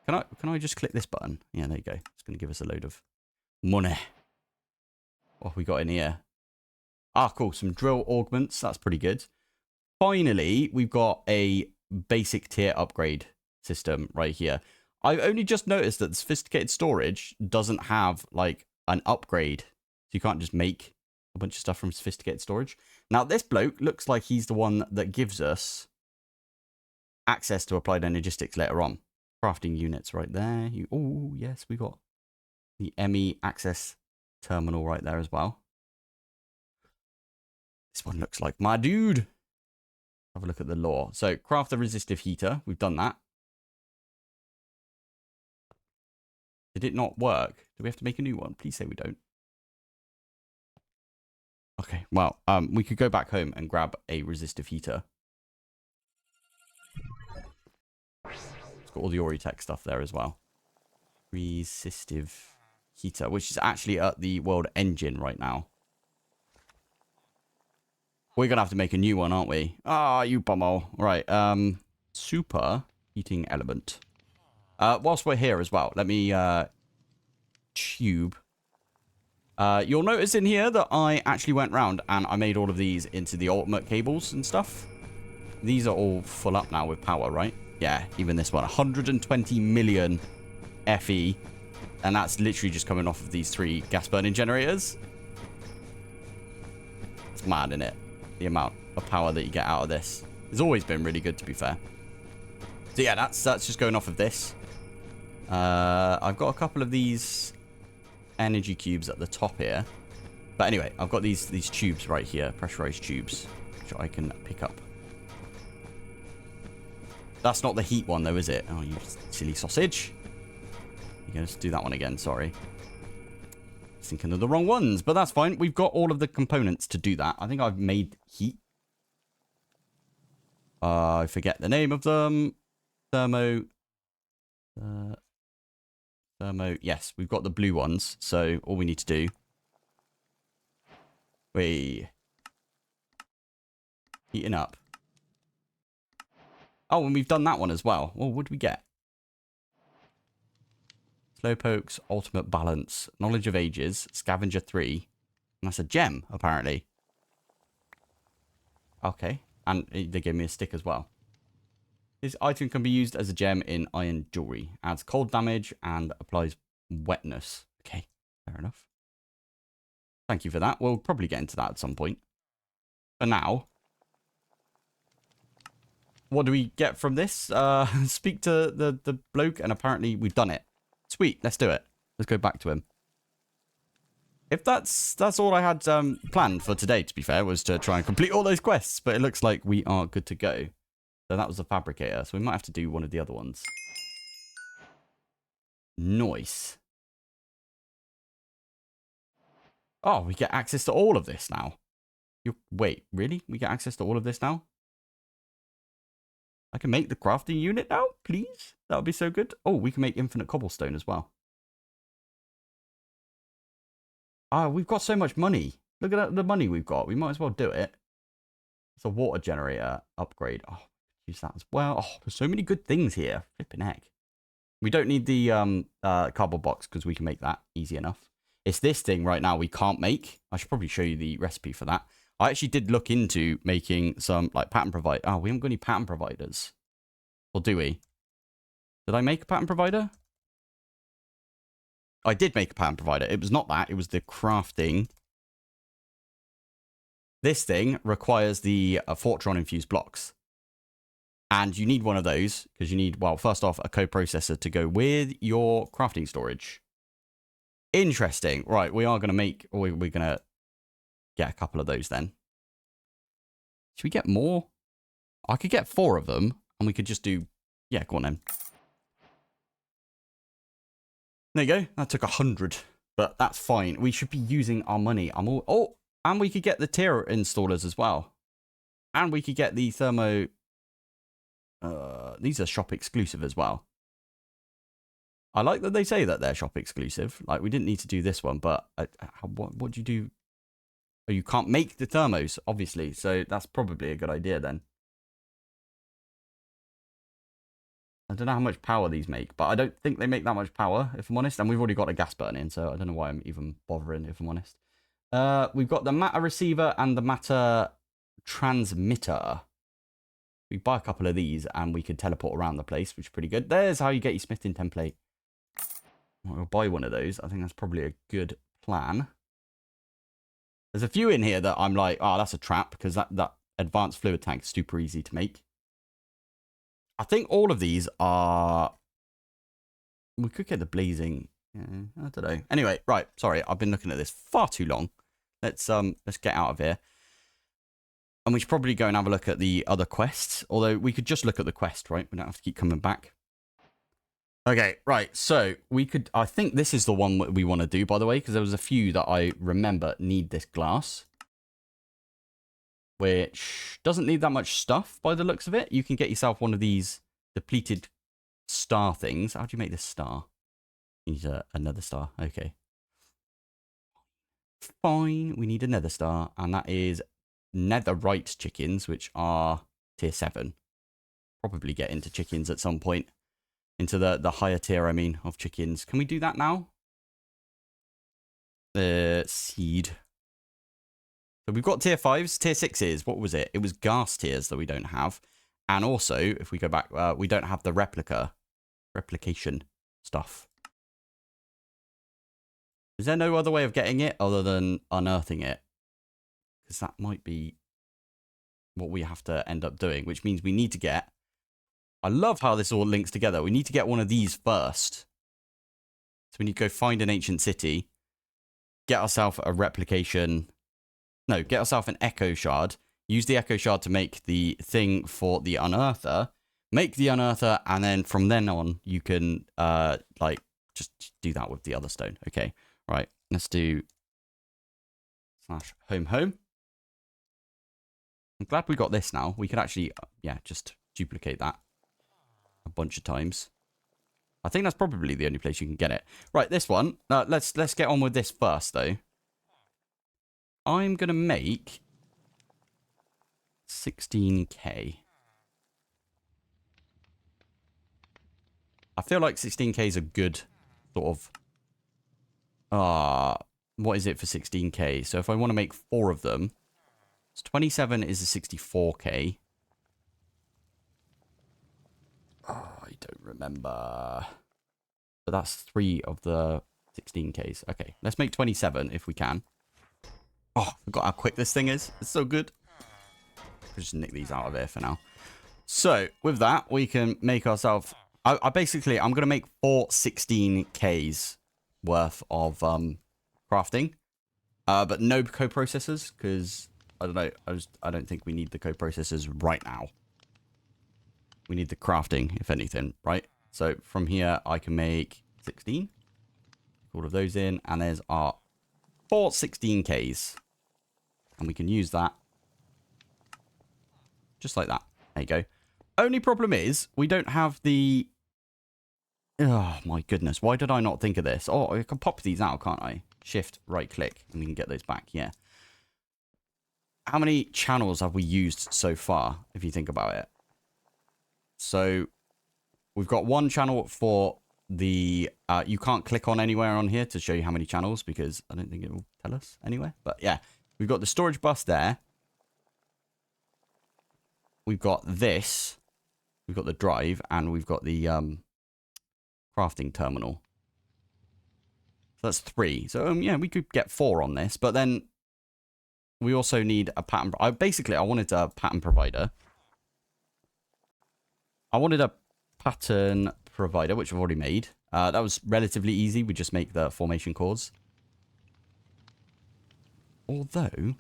Can I just click this button? Yeah, there you go. It's going to give us a load of money. What have we got in here? Ah, cool. Some drill augments. That's pretty good. Finally, we've got a basic tier upgrade system right here. I've only just noticed that the sophisticated storage doesn't have, like, an upgrade. So you can't just make a bunch of stuff from sophisticated storage. Now, this bloke looks like he's the one that gives us access to applied energistics later on. Crafting units right there. Oh, yes, we got the ME access terminal right there as well. This one looks like my dude. Have a look at the lore. So, craft the resistive heater. We've done that. Did it not work? Do we have to make a new one? Please say we don't. Okay, well, we could go back home and grab a resistive heater. It's got all the Oritech stuff there as well. Resistive heater, which is actually at the world engine right now. We're going to have to make a new one, aren't we? Ah, you bummo. Right, super heating element. Whilst we're here as well, let me tube. You'll notice in here that I actually went round and I made all of these into the ultimate cables and stuff. These are all full up now with power, right? Yeah, even this one. 120 million FE. And that's literally just coming off of these 3 gas burning generators. It's mad, isn't it? The amount of power that you get out of this. It's always been really good, to be fair. So yeah, that's just going off of this. I've got a couple of these energy cubes at the top here. But anyway, I've got these tubes right here, pressurized tubes, which I can pick up. That's not the heat one though, is it? Oh, you silly sausage. You're going to do that one again, sorry. Thinking of the wrong ones, but that's fine. We've got all of the components to do that. I think I've made heat. I forget the name of them. Thermo. Yes, we've got the blue ones. So all we need to do. Heating up. Oh, and we've done that one as well. Well, what did we get? Slowpoke's Ultimate Balance, Knowledge of Ages, Scavenger 3. And that's a gem, apparently. Okay. And they gave me a stick as well. This item can be used as a gem in iron jewelry. Adds cold damage and applies wetness. Okay, fair enough. Thank you for that. We'll probably get into that at some point. For now, what do we get from this? Speak to the bloke, and apparently we've done it. Sweet, let's do it. Let's go back to him. If that's all I had planned for today, to be fair, was to try and complete all those quests. But it looks like we are good to go. So that was the fabricator. So we might have to do one of the other ones. Nice. Oh, we get access to all of this now. Wait, really? We get access to all of this now? I can make the crafting unit now, please? That would be so good. Oh, we can make infinite cobblestone as well. Ah, we've got so much money. Look at the money we've got. We might as well do it. It's a water generator upgrade. Oh, use that as well. Oh, there's so many good things here. Flipping heck. We don't need the cardboard box because we can make that easy enough. It's this thing right now we can't make. I should probably show you the recipe for that. I actually did look into making some like pattern provider. Oh, we haven't got any pattern providers. Or do we? Did I make a pattern provider? I did make a pattern provider. It was not that. It was the crafting. This thing requires the Fortron infused blocks. And you need one of those because you need, well, first off, a coprocessor to go with your crafting storage. Interesting. Right, we are going to make, or we're going to get a couple of those then. Should we get more? I could get 4 of them and we could just do, yeah, go on then. There you go. That took 100, but that's fine. We should be using our money. Oh, and we could get the tier installers as well. And we could get the thermo. These are shop exclusive as well. I like that they say that they're shop exclusive. Like, we didn't need to do this one, but what do you do? Oh, you can't make the thermos, obviously. So that's probably a good idea then. I don't know how much power these make, but I don't think they make that much power, if I'm honest. And we've already got a gas burn in, so I don't know why I'm even bothering, if I'm honest. We've got the matter receiver and the matter transmitter. We buy a couple of these and we can teleport around the place, which is pretty good. There's how you get your smithing template. We'll buy one of those. I think that's probably a good plan. There's a few in here that I'm like, oh, that's a trap, because that advanced fluid tank is super easy to make. I think all of these are... We could get the blazing... Yeah, I don't know. Anyway, right. Sorry, I've been looking at this far too long. Let's get out of here. And we should probably go and have a look at the other quests. Although we could just look at the quest, right? We don't have to keep coming back. Okay, right. So we could... I think this is the one that we want to do, by the way, because there was a few that I remember need this glass. Which doesn't need that much stuff by the looks of it. You can get yourself one of these depleted star things. How do you make this star? You need another star. Okay. Fine. We need another star. And that is netherite chickens, which are tier 7. Probably get into chickens at some point. Into the higher tier, I mean, of chickens. Can we do that now? The seed. So we've got tier 5s, tier 6s. What was it? It was gas tiers that we don't have. And also, if we go back, we don't have the replication stuff. Is there no other way of getting it other than unearthing it? Because that might be what we have to end up doing, which means we need to get... I love how this all links together. We need to get one of these first. So we need to go find an ancient city, get ourselves a replication... No, get yourself an echo shard. Use the echo shard to make the thing for the unearther. Make the unearther, and then from then on, you can like just do that with the other stone. Okay, right. Let's do /home. I'm glad we got this now. We could actually, yeah, just duplicate that a bunch of times. I think that's probably the only place you can get it. Right, this one. Let's get on with this first, though. I'm going to make 16k. I feel like 16k is a good sort of... what is it for 16k? So if I want to make 4 of them, so 27 is a 64k. Oh, I don't remember. But that's 3 of the 16ks. Okay, let's make 27 if we can. Oh, I forgot how quick this thing is. It's so good. I'll just nick these out of here for now. So, with that, we can make ourselves... I basically, I'm going to make 4 16Ks worth of crafting. But no co-processors, because, I don't know, I don't think we need the co-processors right now. We need the crafting, if anything, right? So, from here, I can make 16. All of those in, and there's our 4 16Ks. And we can use that. Just like that. There you go. Only problem is, we don't have the... Oh, my goodness. Why did I not think of this? Oh, I can pop these out, can't I? Shift, right click, and we can get those back. Yeah. How many channels have we used so far, if you think about it? So, we've got one channel for the... you can't click on anywhere on here to show you how many channels, because I don't think it will tell us anywhere. But yeah, we've got the storage bus there. We've got this. We've got the drive, and we've got the crafting terminal. So that's 3. So yeah, we could get 4 on this, but then we also need a pattern. Basically, I wanted a pattern provider. I wanted a pattern provider, which I've already made. That was relatively easy. We just make the formation cores. Although,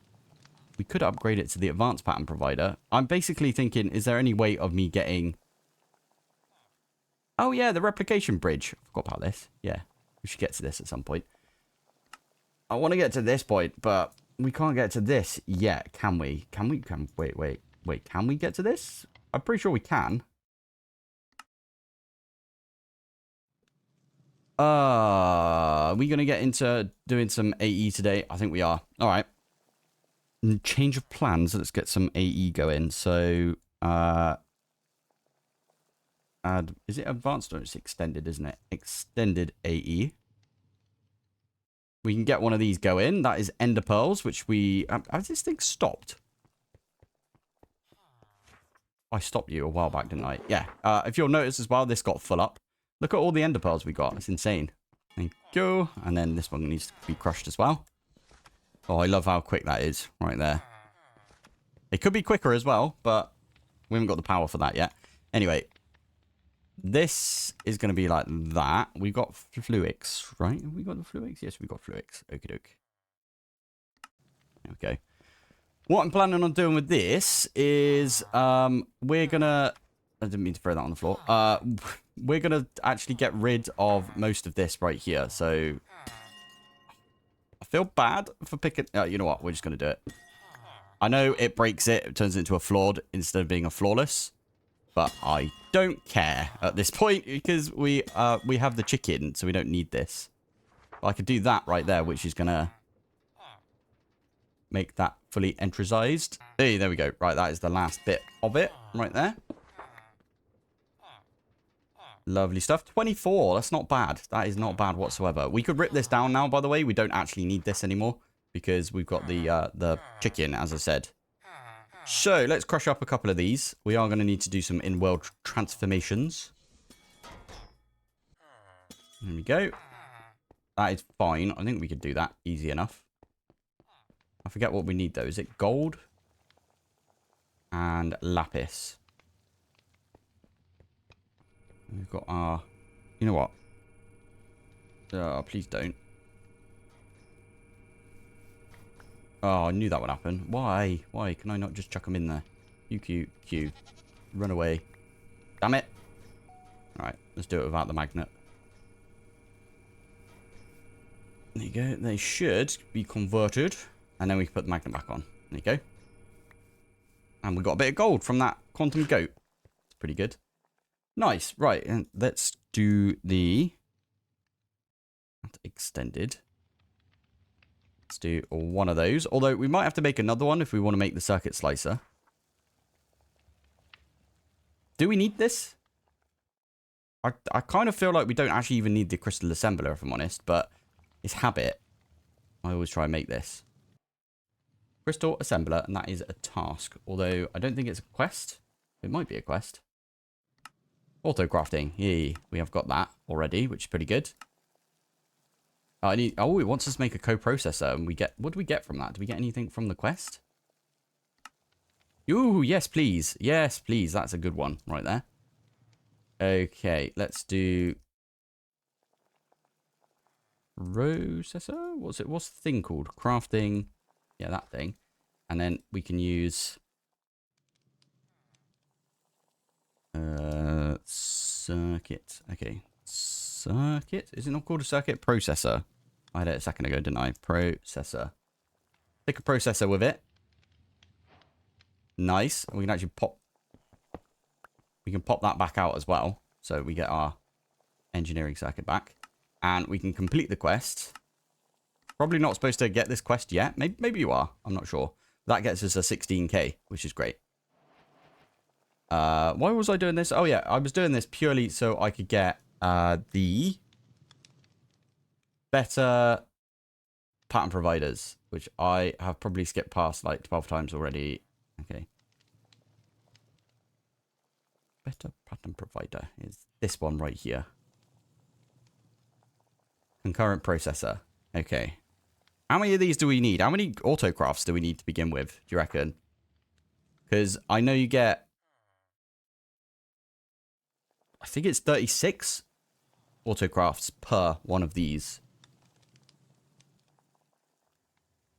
we could upgrade it to the advanced pattern provider. I'm basically thinking, is there any way of me getting... Oh, yeah, the replication bridge. I forgot about this. Yeah, we should get to this at some point. I want to get to this point, but we can't get to this yet, can we? Wait, can we get to this? I'm pretty sure we can. Are we going to get into doing some AE today? I think we are. All right. Change of plans. Let's get some AE going. So, is it advanced or it's extended, isn't it? Extended AE. We can get one of these going. That is Ender Pearls, which we... has this thing stopped? I stopped you a while back, didn't I? Yeah. If you'll notice as well, this got full up. Look at all the Ender Pearls we got. It's insane. Thank you. And then this one needs to be crushed as well. Oh, I love how quick that is right there. It could be quicker as well, but we haven't got the power for that yet. Anyway, this is going to be like that. We've got Fluix, right? Have we got the Fluix? Yes, we've got Fluix. Okie doke. Okay. What I'm planning on doing with this is we're going to... I didn't mean to throw that on the floor. We're going to actually get rid of most of this right here. So I feel bad for picking... you know what? We're just going to do it. I know it breaks it. It turns it into a flawed instead of being a flawless. But I don't care at this point because we have the chicken, so we don't need this. But I could do that right there, which is going to make that fully entrized. Hey, there we go. Right, that is the last bit of it right there. Lovely stuff. 24. That's not bad. That is not bad whatsoever. We could rip this down now, by the way. We don't actually need this anymore because we've got the chicken, as I said. So, let's crush up a couple of these. We are going to need to do some in-world transformations. There we go. That is fine. I think we could do that easy enough. I forget what we need, though. Is it gold? And lapis. We've got our... You know what? Please don't. Oh, I knew that would happen. Why? Why can I not just chuck them in there? Q. Run away. Damn it. Alright, let's do it without the magnet. There you go. They should be converted. And then we can put the magnet back on. There you go. And we got a bit of gold from that quantum goat. It's pretty good. Nice. Right, and let's do the... extended. Let's do one of those. Although, we might have to make another one if we want to make the circuit slicer. Do we need this? I kind of feel like we don't actually even need the crystal assembler, if I'm honest. But it's habit. I always try and make this. Crystal assembler, and that is a task. Although, I don't think it's a quest. It might be a quest. Auto crafting. Yay. We have got that already, which is pretty good. I need. Oh, it wants us to make a coprocessor, and we get. What do we get from that? Do we get anything from the quest? Ooh, yes, please. Yes, please. That's a good one right there. Okay, let's do processor. What's it? What's the thing called? Crafting. Yeah, that thing. And then we can use circuit. Okay, circuit. Is it not called a circuit? Processor. I had it a second ago, didn't I? Processor. Pick a processor with it. Nice. And we can actually pop. We can pop that back out as well. So we get our engineering circuit back. And we can complete the quest. Probably not supposed to get this quest yet. Maybe you are. I'm not sure. That gets us a 16k, which is great. Why was I doing this? Oh, yeah. I was doing this purely so I could get the better pattern providers, which I have probably skipped past like 12 times already. Okay. Better pattern provider is this one right here. Concurrent processor. Okay. How many of these do we need? How many autocrafts do we need to begin with, do you reckon? Because I know you get... I think it's 36 autocrafts per one of these.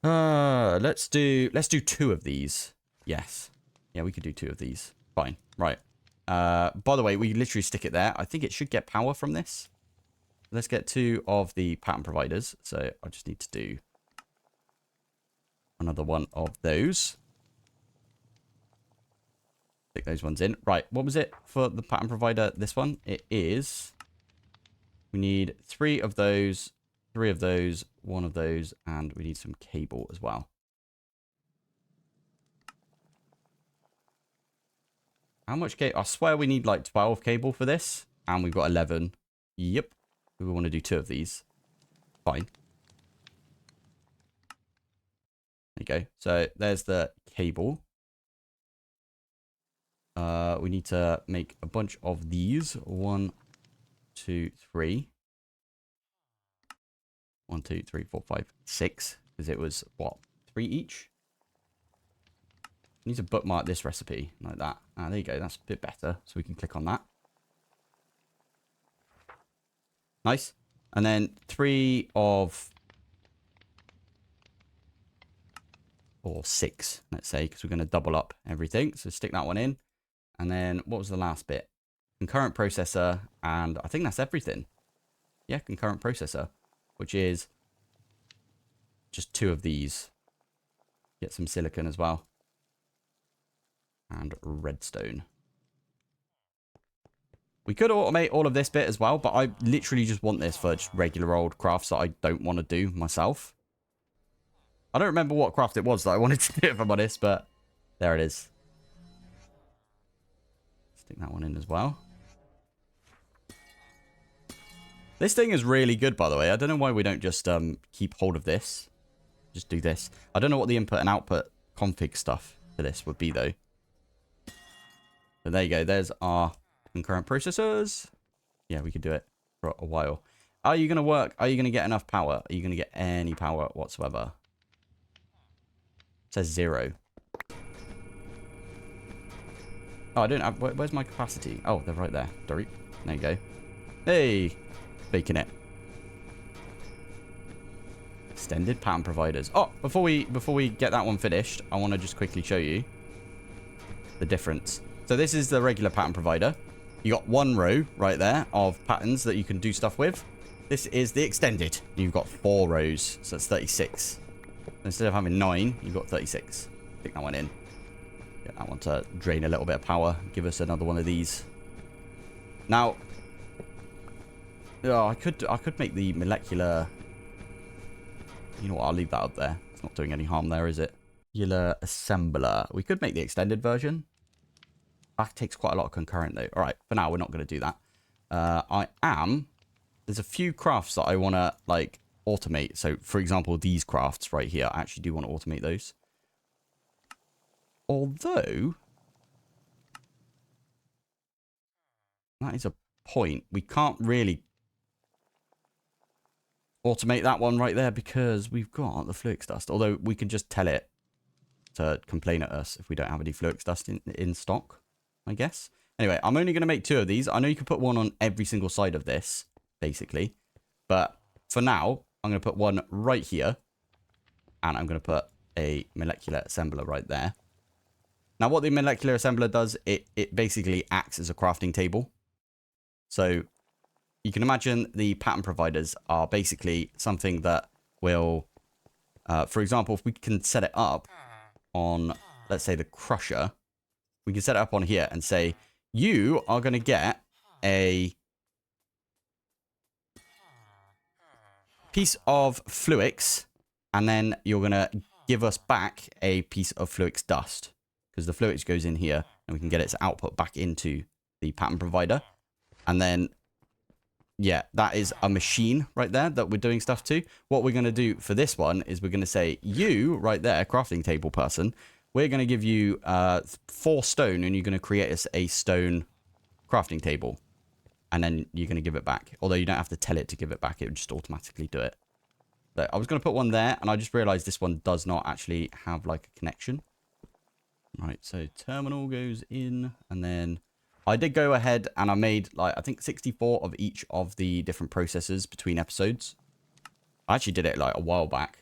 Let's do 2 of these. Yes. Yeah, we could do 2 of these. Fine. Right. By the way, we literally stick it there. I think it should get power from this. Let's get 2 of the pattern providers. So I just need to do another one of those. Stick those ones in. Right. What was it for the pattern provider? This one? It is... We need 3 of those, 3 of those, 1 of those, and we need some cable as well. How much cable? I swear we need like 12 cable for this, and we've got 11. Yep. We want to do 2 of these. Fine. There you go. So there's the cable. We need to make a bunch of these. 1, 2, 3. 1, 2, 3, 4, 5, 6. Because it was, what, 3 each? I need to bookmark this recipe like that. Ah, there you go. That's a bit better. So we can click on that. Nice. And then 3 of... Or 6, let's say, because we're going to double up everything. So stick that one in. And then what was the last bit? Concurrent processor. And I think that's everything. Yeah, concurrent processor. Which is just 2 of these. Get some silicon as well. And redstone. We could automate all of this bit as well, but I literally just want this for just regular old crafts that I don't want to do myself. I don't remember what craft it was that I wanted to do, if I'm honest, but there it is. Stick that one in as well. This thing is really good, by the way. I don't know why we don't just keep hold of this. Just do this. I don't know what the input and output config stuff for this would be, though. So there you go. There's our concurrent processors. Yeah, we could do it for a while. Are you going to work? Are you going to get enough power? Are you going to get any power whatsoever? It says 0. Oh, I don't have... Where's my capacity? Oh, they're right there. There you go. Hey! Baking it. Extended pattern providers. Oh, before we get that one finished, I want to just quickly show you the difference. So this is the regular pattern provider. You got 1 row right there of patterns that you can do stuff with. This is the extended. You've got 4 rows, so it's 36. Instead of having 9, you've got 36. Pick that one in. Get that one to drain a little bit of power. Give us another one of these. Now, oh, I could make the molecular. You know what? I'll leave that up there. It's not doing any harm there, is it? Molecular assembler. We could make the extended version. That takes quite a lot of concurrent though. All right, for now we're not going to do that. There's a few crafts that I want to like automate. So, for example, these crafts right here, I actually do want to automate those. Although that is a point. We can't really. automate that one right there because we've got the Fluix dust. Although we can just tell it to complain at us if we don't have any Fluix dust in stock, I guess. Anyway, I'm only going to make 2 of these. I know you can put one on every single side of this, basically. But for now, I'm going to put one right here. And I'm going to put a molecular assembler right there. Now, what the molecular assembler does, it basically acts as a crafting table. So you can imagine the pattern providers are basically something that will, for example, if we can set it up on, let's say, the crusher, we can set it up on here and say, you are going to get a piece of Fluix, and then you're going to give us back a piece of Fluix dust, because the Fluix goes in here, and we can get its output back into the pattern provider. And then, yeah, that is a machine right there that we're doing stuff to. What we're going to do for this one is we're going to say, you right there, crafting table person, we're going to give you 4 stone, and you're going to create us a stone crafting table. And then you're going to give it back. Although you don't have to tell it to give it back. It would just automatically do it. So I was going to put one there, and I just realized this one does not actually have, like, a connection. Right, so terminal goes in, and then I did go ahead and I made, like, I think 64 of each of the different processes between episodes. I actually did it, like, a while back.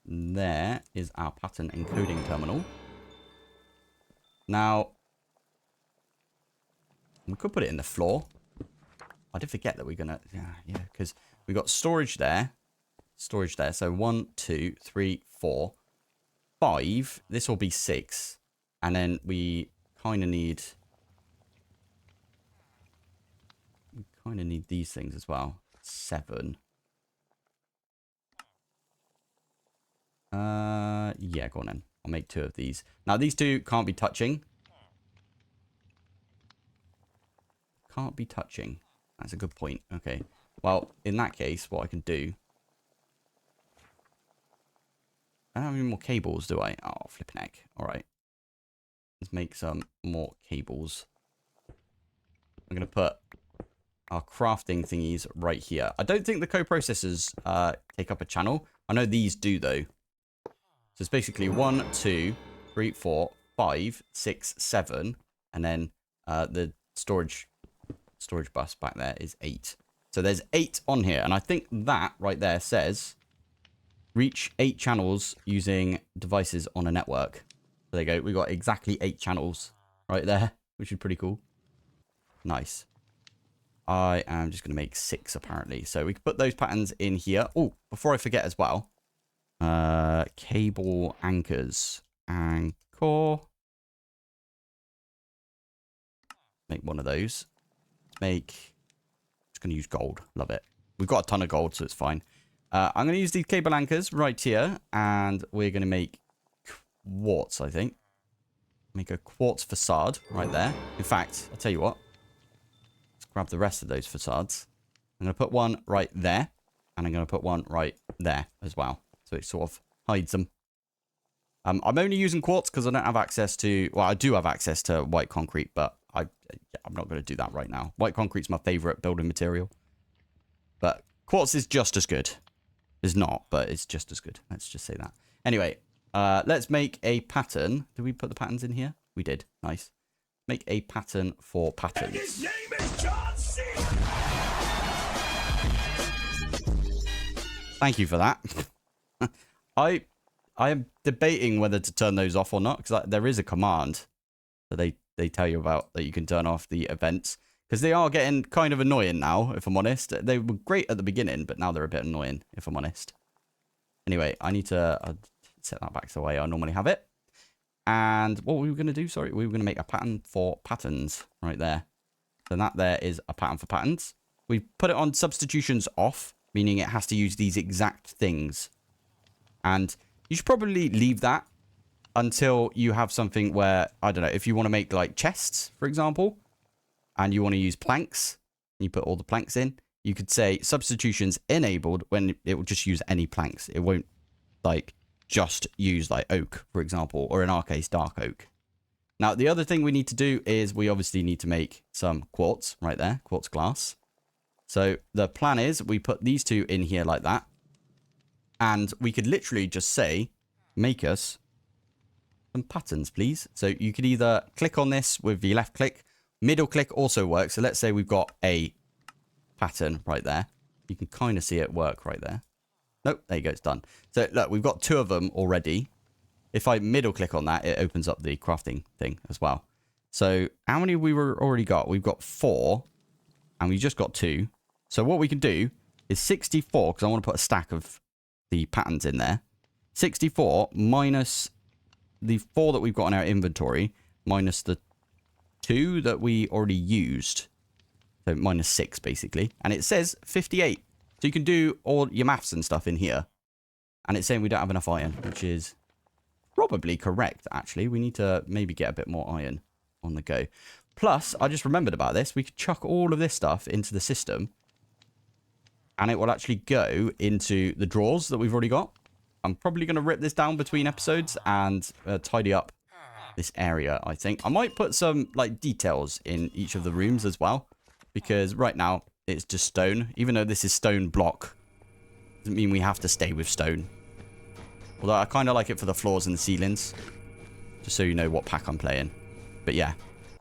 There is our pattern encoding terminal. Now, we could put it in the floor. I did forget that we're going to, yeah, because we got storage there. Storage there. So 1, 2, 3, 4, 5. This will be 6. And then we kind of need these things as well. 7. Yeah, go on then. I'll make 2 of these. Now, these 2 can't be touching. Can't be touching. That's a good point. Okay. Well, in that case, what I can do... I don't have any more cables, do I? Oh, flipping heck. Alright. Let's make some more cables. I'm going to put our crafting thingies right here. I don't think the co-processors take up a channel. I know these do, though. So it's basically 1, 2, 3, 4, 5, 6, 7. And then the storage bus back there is 8. So there's 8 on here. And I think that right there says reach 8 channels using devices on a network. There you go. We got exactly 8 channels right there, which is pretty cool. Nice. I am just going to make 6 apparently. So we can put those patterns in here. Oh, before I forget as well. Cable anchors. Anchor. Make one of those. Make... Just going to use gold. Love it. We've got a ton of gold, so it's fine. I'm going to use these cable anchors right here. And we're going to make quartz, I think. Make a quartz facade right there. In fact, I'll tell you what. Let's grab the rest of those facades. I'm going to put one right there. And I'm going to put one right there as well. So it sort of hides them. I'm only using quartz because I don't have access to... Well, I do have access to white concrete, but I'm not going to do that right now. White concrete's my favorite building material. But quartz is just as good. It's not, but it's just as good. Let's just say that. Anyway, let's make a pattern. Did we put the patterns in here? We did. Nice. Make a pattern for patterns. And his name is John C. Thank you for that. I am debating whether to turn those off or not, because there is a command that they tell you about that you can turn off the events, because they are getting kind of annoying now, if I'm honest. They were great at the beginning, but now they're a bit annoying, if I'm honest. Anyway, I need to set that back to the way I normally have it. And what were we going to do? Sorry, we were going to make a pattern for patterns right there. So that there is a pattern for patterns. We put it on substitutions off, meaning it has to use these exact things. And you should probably leave that until you have something where, I don't know, if you want to make like chests, for example, and you want to use planks, and you put all the planks in, you could say substitutions enabled when it will just use any planks. It won't like just use like oak, for example, or in our case, dark oak. Now, the other thing we need to do is we obviously need to make some quartz right there, quartz glass. So the plan is we put these two in here like that. And we could literally just say, make us some patterns, please. So you could either click on this with the left click. Middle click also works. So let's say we've got a pattern right there. You can kind of see it work right there. Nope, there you go, it's done. So look, we've got 2 of them already. If I middle click on that, it opens up the crafting thing as well. So how many we already got? We've got 4 and we just got 2. So what we can do is 64, because I want to put a stack of the patterns in there. 64 minus the 4 that we've got in our inventory, minus the 2 that we already used. So minus 6, basically. And it says 58. So you can do all your maths and stuff in here. And it's saying we don't have enough iron, which is probably correct, actually. We need to maybe get a bit more iron on the go. Plus, I just remembered about this. We could chuck all of this stuff into the system. And it will actually go into the drawers that we've already got. I'm probably going to rip this down between episodes and tidy up this area, I think. I might put some like details in each of the rooms as well. Because right now, it's just stone. Even though this is stone block, doesn't mean we have to stay with stone. Although I kind of like it for the floors and the ceilings. Just so you know what pack I'm playing. But yeah.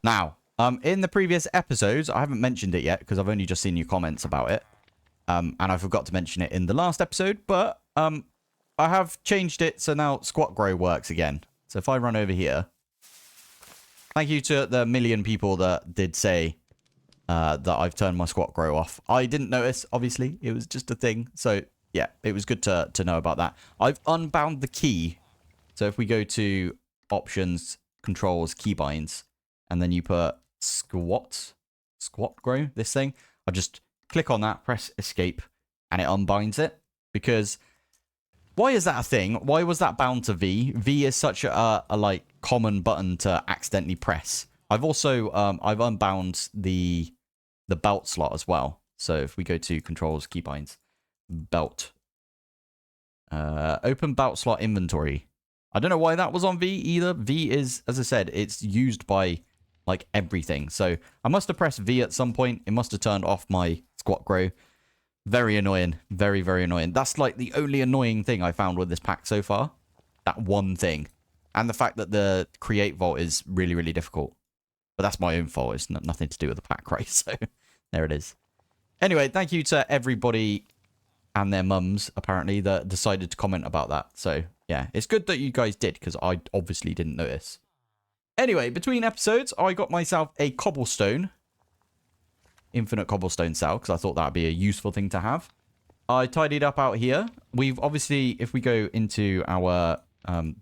Now, in the previous episodes, I haven't mentioned it yet because I've only just seen your comments about it. And I forgot to mention it in the last episode. But I have changed it so now squat grow works again. So if I run over here. Thank you to the million people that did say that I've turned my squat grow off. I didn't notice, obviously. It was just a thing. So yeah, it was good to know about that. I've unbound the key. So if we go to options, controls, keybinds, and then you put squat grow, this thing. I just click on that, press escape, and it unbinds it. Because why is that a thing? Why was that bound to V? V is such a like common button to accidentally press. I've also I've unbound the belt slot as well. So if we go to controls, keybinds, belt, open belt slot inventory. I don't know why that was on V either. V is, as I said, it's used by like everything. So I must have pressed V at some point. It must have turned off my squat grow. Very annoying. Very, very annoying. That's like the only annoying thing I found with this pack so far. That one thing. And the fact that the create vault is really, really difficult. But that's my own fault. It's nothing to do with the pack, right? So there it is. Anyway, thank you to everybody and their mums, apparently, that decided to comment about that. So yeah, it's good that you guys did, because I obviously didn't notice. Anyway, between episodes, I got myself a cobblestone. Infinite cobblestone cell, because I thought that would be a useful thing to have. I tidied up out here. We've obviously, if we go into our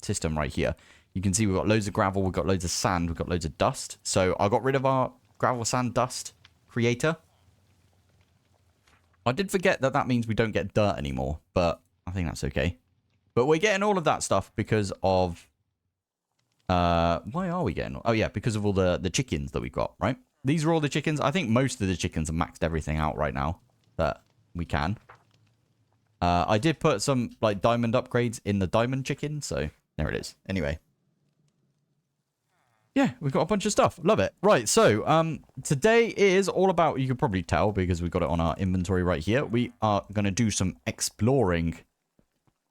system right here, you can see we've got loads of gravel, we've got loads of sand, we've got loads of dust. So I got rid of our gravel, sand, dust creator. I did forget that that means we don't get dirt anymore, but I think that's okay. But we're getting all of that stuff because of... why are we getting... Oh, yeah, because of all the chickens that we've got, right? These are all the chickens. I think most of the chickens have maxed everything out right now that we can. I did put some like diamond upgrades in the diamond chicken, so there it is. Anyway. Yeah, we've got a bunch of stuff. Love it. Right, so today is all about, you can probably tell because we've got it on our inventory right here. We are going to do some exploring.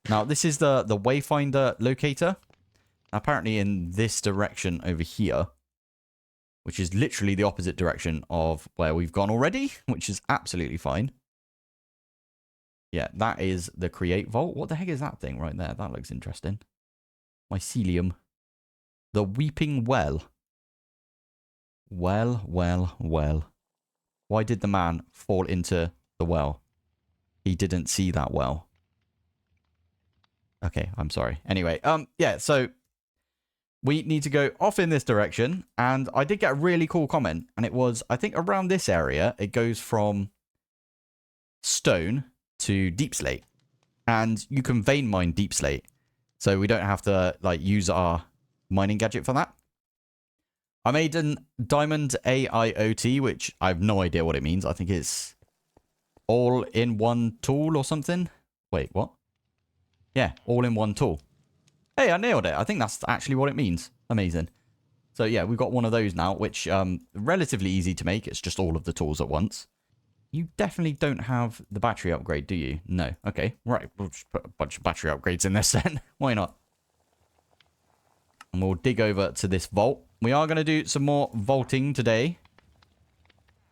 Now, this is the Wayfinder locator. Apparently in this direction over here, which is literally the opposite direction of where we've gone already, which is absolutely fine. Yeah, that is the create vault. What the heck is that thing right there? That looks interesting. Mycelium. The weeping well. Well, well, well. Why did the man fall into the well? He didn't see that well. Okay, I'm sorry. Anyway, yeah, so we need to go off in this direction, and I did get a really cool comment, and it was, I think around this area, it goes from stone to deep slate, and you can vein mine deep slate, so we don't have to like use our mining gadget for that. I made an diamond AIOT, which I have no idea what it means. I think it's all in one tool or something. Wait, what? Yeah, all in one tool. Hey, I nailed it. I think that's actually what it means. Amazing. So yeah, we've got one of those now, which relatively easy to make. It's just all of the tools at once. You definitely don't have the battery upgrade, do you? No. Okay. Right. We'll just put a bunch of battery upgrades in this then. Why not? And we'll dig over to this vault. We are going to do some more vaulting today.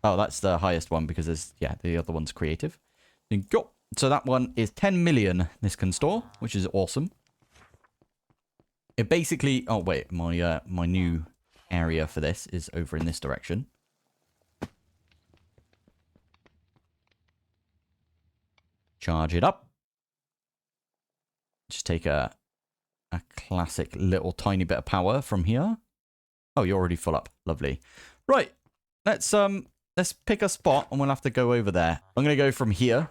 Oh, that's the highest one because there's, yeah, the other one's creative. Go. So that one is 10 million this can store, which is awesome. It basically, oh wait, my new area for this is over in this direction. Charge it up. Just take a classic little tiny bit of power from here. Oh, you're already full up. Lovely. Right. Let's pick a spot and we'll have to go over there. I'm going to go from here.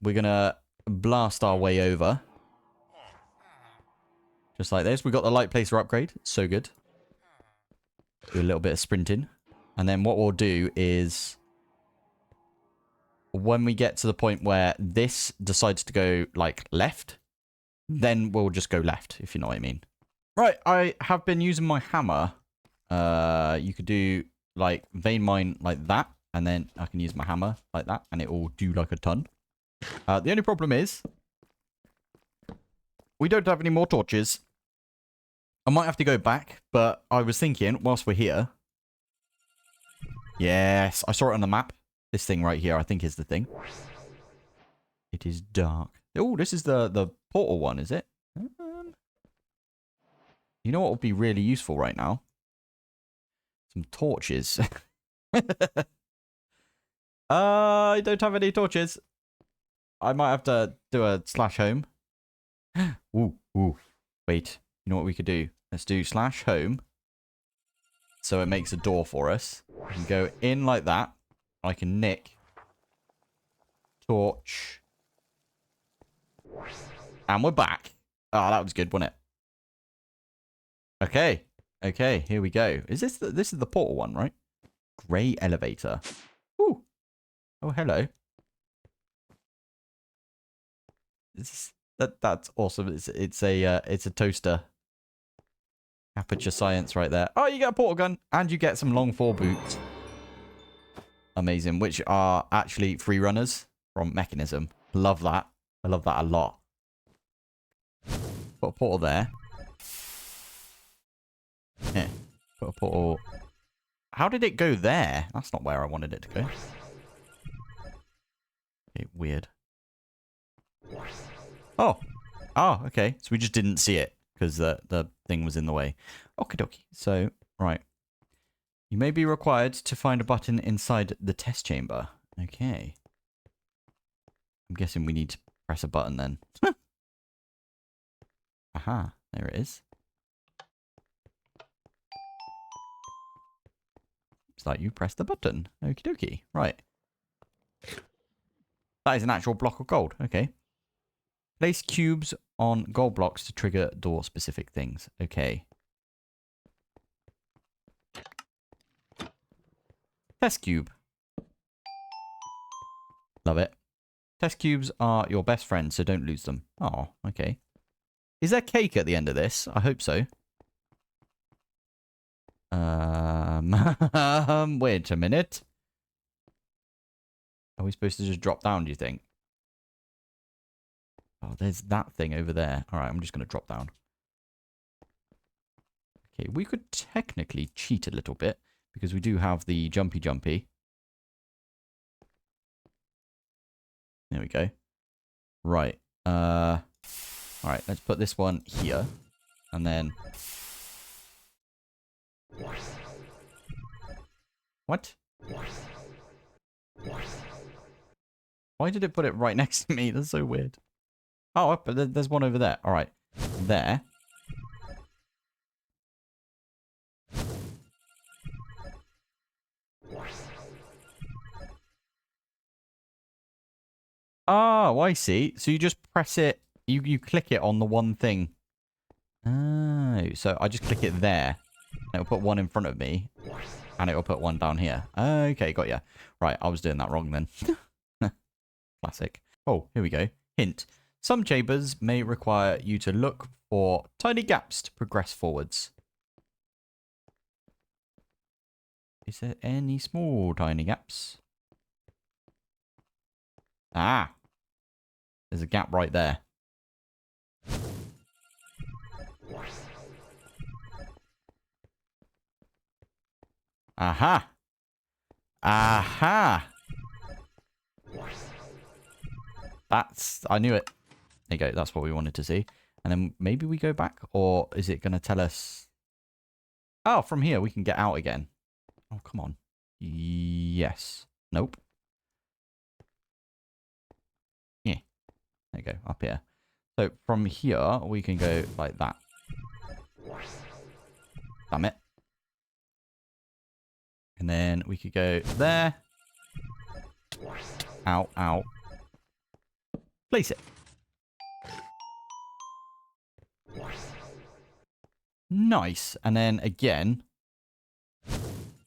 We're going to blast our way over. Just like this. We got the light placer upgrade. So good. Do a little bit of sprinting. And then what we'll do is when we get to the point where this decides to go like left, then we'll just go left, if you know what I mean. Right. I have been using my hammer. You could do like vein mine like that, and then I can use my hammer like that, and it will do like a ton. The only problem is we don't have any more torches. I might have to go back, but I was thinking whilst we're here. Yes, I saw it on the map. This thing right here, I think, is the thing. It is dark. Oh, this is the portal one, is it? You know what would be really useful right now? Some torches. I don't have any torches. I might have to do a slash home. Ooh. Wait. You know what we could do? Let's do slash home. So it makes a door for us. We can go in like that. I can nick. Torch. And we're back. Oh, that was good, wasn't it? Okay. Okay, here we go. Is this this is the portal one, right? Grey elevator. Ooh. Oh, hello. That's awesome. It's a toaster. Aperture science right there. Oh, you get a portal gun and you get some long four boots. Amazing, which are actually free runners from Mechanism. Love that. I love that a lot. Put a portal there. Yeah. Put a portal. How did it go there? That's not where I wanted it to go. Okay, weird. Oh. Oh, okay. So we just didn't see it because the thing was in the way. Okie dokie. So, right. You may be required to find a button inside the test chamber. Okay. I'm guessing we need to press a button then. Aha. There it is. It's like you press the button. Okie dokie. Right. That is an actual block of gold. Okay. Place cubes on gold blocks to trigger door-specific things. Okay. Test cube. Love it. Test cubes are your best friend, so don't lose them. Oh, okay. Is there cake at the end of this? I hope so. Wait a minute. Are we supposed to just drop down, do you think? Oh, there's that thing over there. All right, I'm just going to drop down. Okay, we could technically cheat a little bit because we do have the jumpy. There we go. Right. All right, let's put this one here. And then... What? Why did it put it right next to me? That's so weird. Oh, but there's one over there. All right. There. Oh, I see. So you just press it. You click it on the one thing. Oh, so I just click it there. And it'll put one in front of me. And it'll put one down here. Okay, got ya. Right, I was doing that wrong then. Classic. Oh, here we go. Hint. Some chambers may require you to look for tiny gaps to progress forwards. Is there any small tiny gaps? Ah. There's a gap right there. Aha. Aha. I knew it. There you go. That's what we wanted to see. And then maybe we go back, or is it going to tell us? Oh, from here we can get out again. Oh, come on. Yes. Nope. Yeah. There you go. Up here. So from here we can go like that. Damn it. And then we could go there. Ow, ow. Place it. Nice. And then again.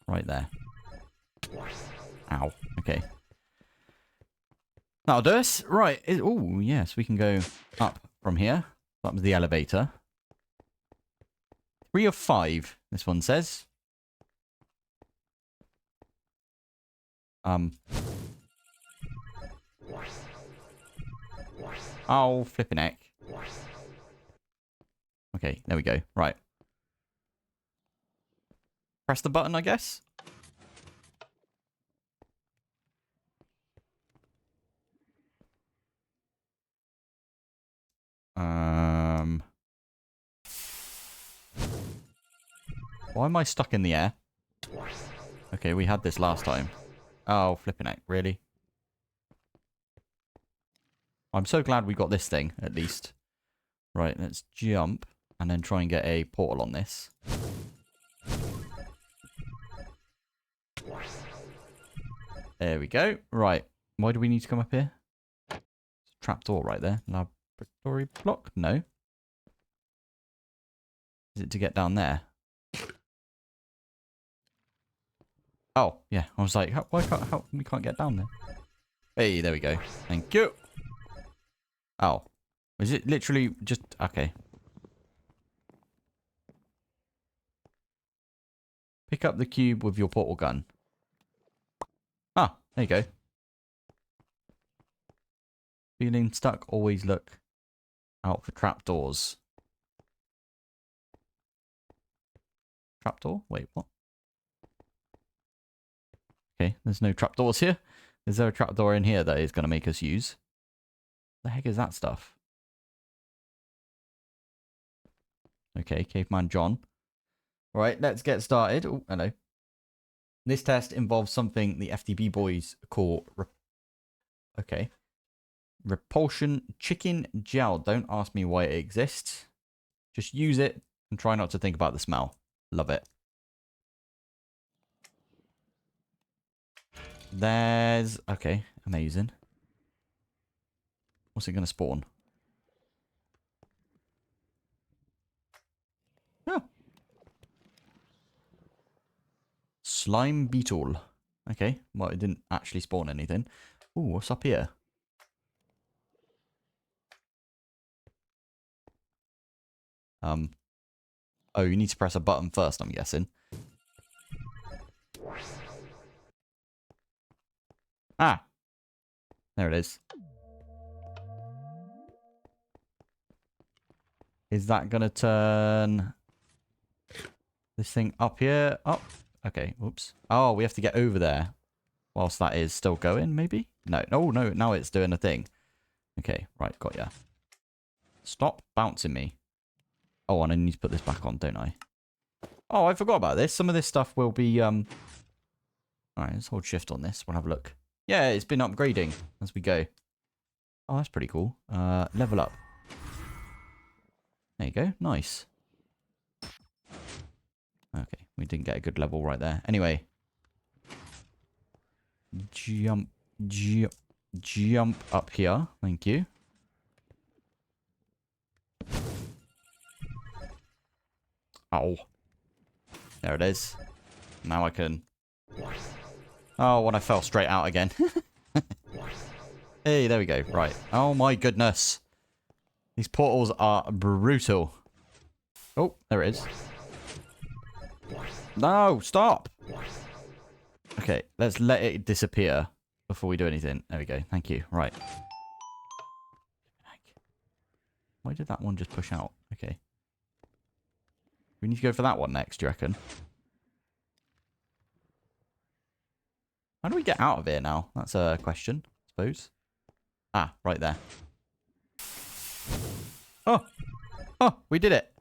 Right there. Ow. Okay. That'll do us. Right. Oh, yes. We can go up from here. That was the elevator. 3 of 5, this one says. Oh, flipping heck. Okay, there we go. Right. Press the button, I guess. Why am I stuck in the air? Okay, we had this last time. Oh, flipping heck, really? I'm so glad we got this thing, at least. Right, let's jump and then try and get a portal on this. There we go. Right. Why do we need to come up here? Trapdoor right there. Laboratory block? No. Is it to get down there? Oh, yeah. I was like, how we can't get down there? Hey, there we go. Thank you. Oh. Is it literally just... Okay. Pick up the cube with your portal gun. Ah, there you go. Feeling stuck? Always look out for trapdoors. Trapdoor? Wait, what? Okay, there's no trapdoors here. Is there a trapdoor in here that is going to make us use? The heck is that stuff? Okay, Caveman John. All right, let's get started. Oh, hello. This test involves something the FTB boys call... Okay. Repulsion chicken gel. Don't ask me why it exists. Just use it and try not to think about the smell. Love it. There's... Okay, amazing. What's it going to spawn? Oh. Slime beetle. Okay, well, it didn't actually spawn anything. Ooh, what's up here? Oh, you need to press a button first, I'm guessing. Ah! There it is. Is that going to turn this thing up here? Up? Okay, whoops. Oh, we have to get over there. Whilst that is still going, maybe? No, no, no, now it's doing a thing. Okay, right, got ya. Stop bouncing me. Oh, and I need to put this back on, don't I? Oh, I forgot about this. Some of this stuff will be, Alright, let's hold shift on this. We'll have a look. Yeah, it's been upgrading as we go. Oh, that's pretty cool. Level up. There you go. Nice. Okay, we didn't get a good level right there. Anyway. Jump up here. Thank you. Oh. There it is. Now I can... Oh, when I fell straight out again. Hey, there we go. Right. Oh my goodness. These portals are brutal. Oh, there it is. No, stop. Okay, let's let it disappear. before we do anything. There we go. Thank you. Right. Why did that one just push out? Okay. We need to go for that one next, do you reckon? How do we get out of here now? That's a question, I suppose. Ah, right there. Oh! Oh, we did it!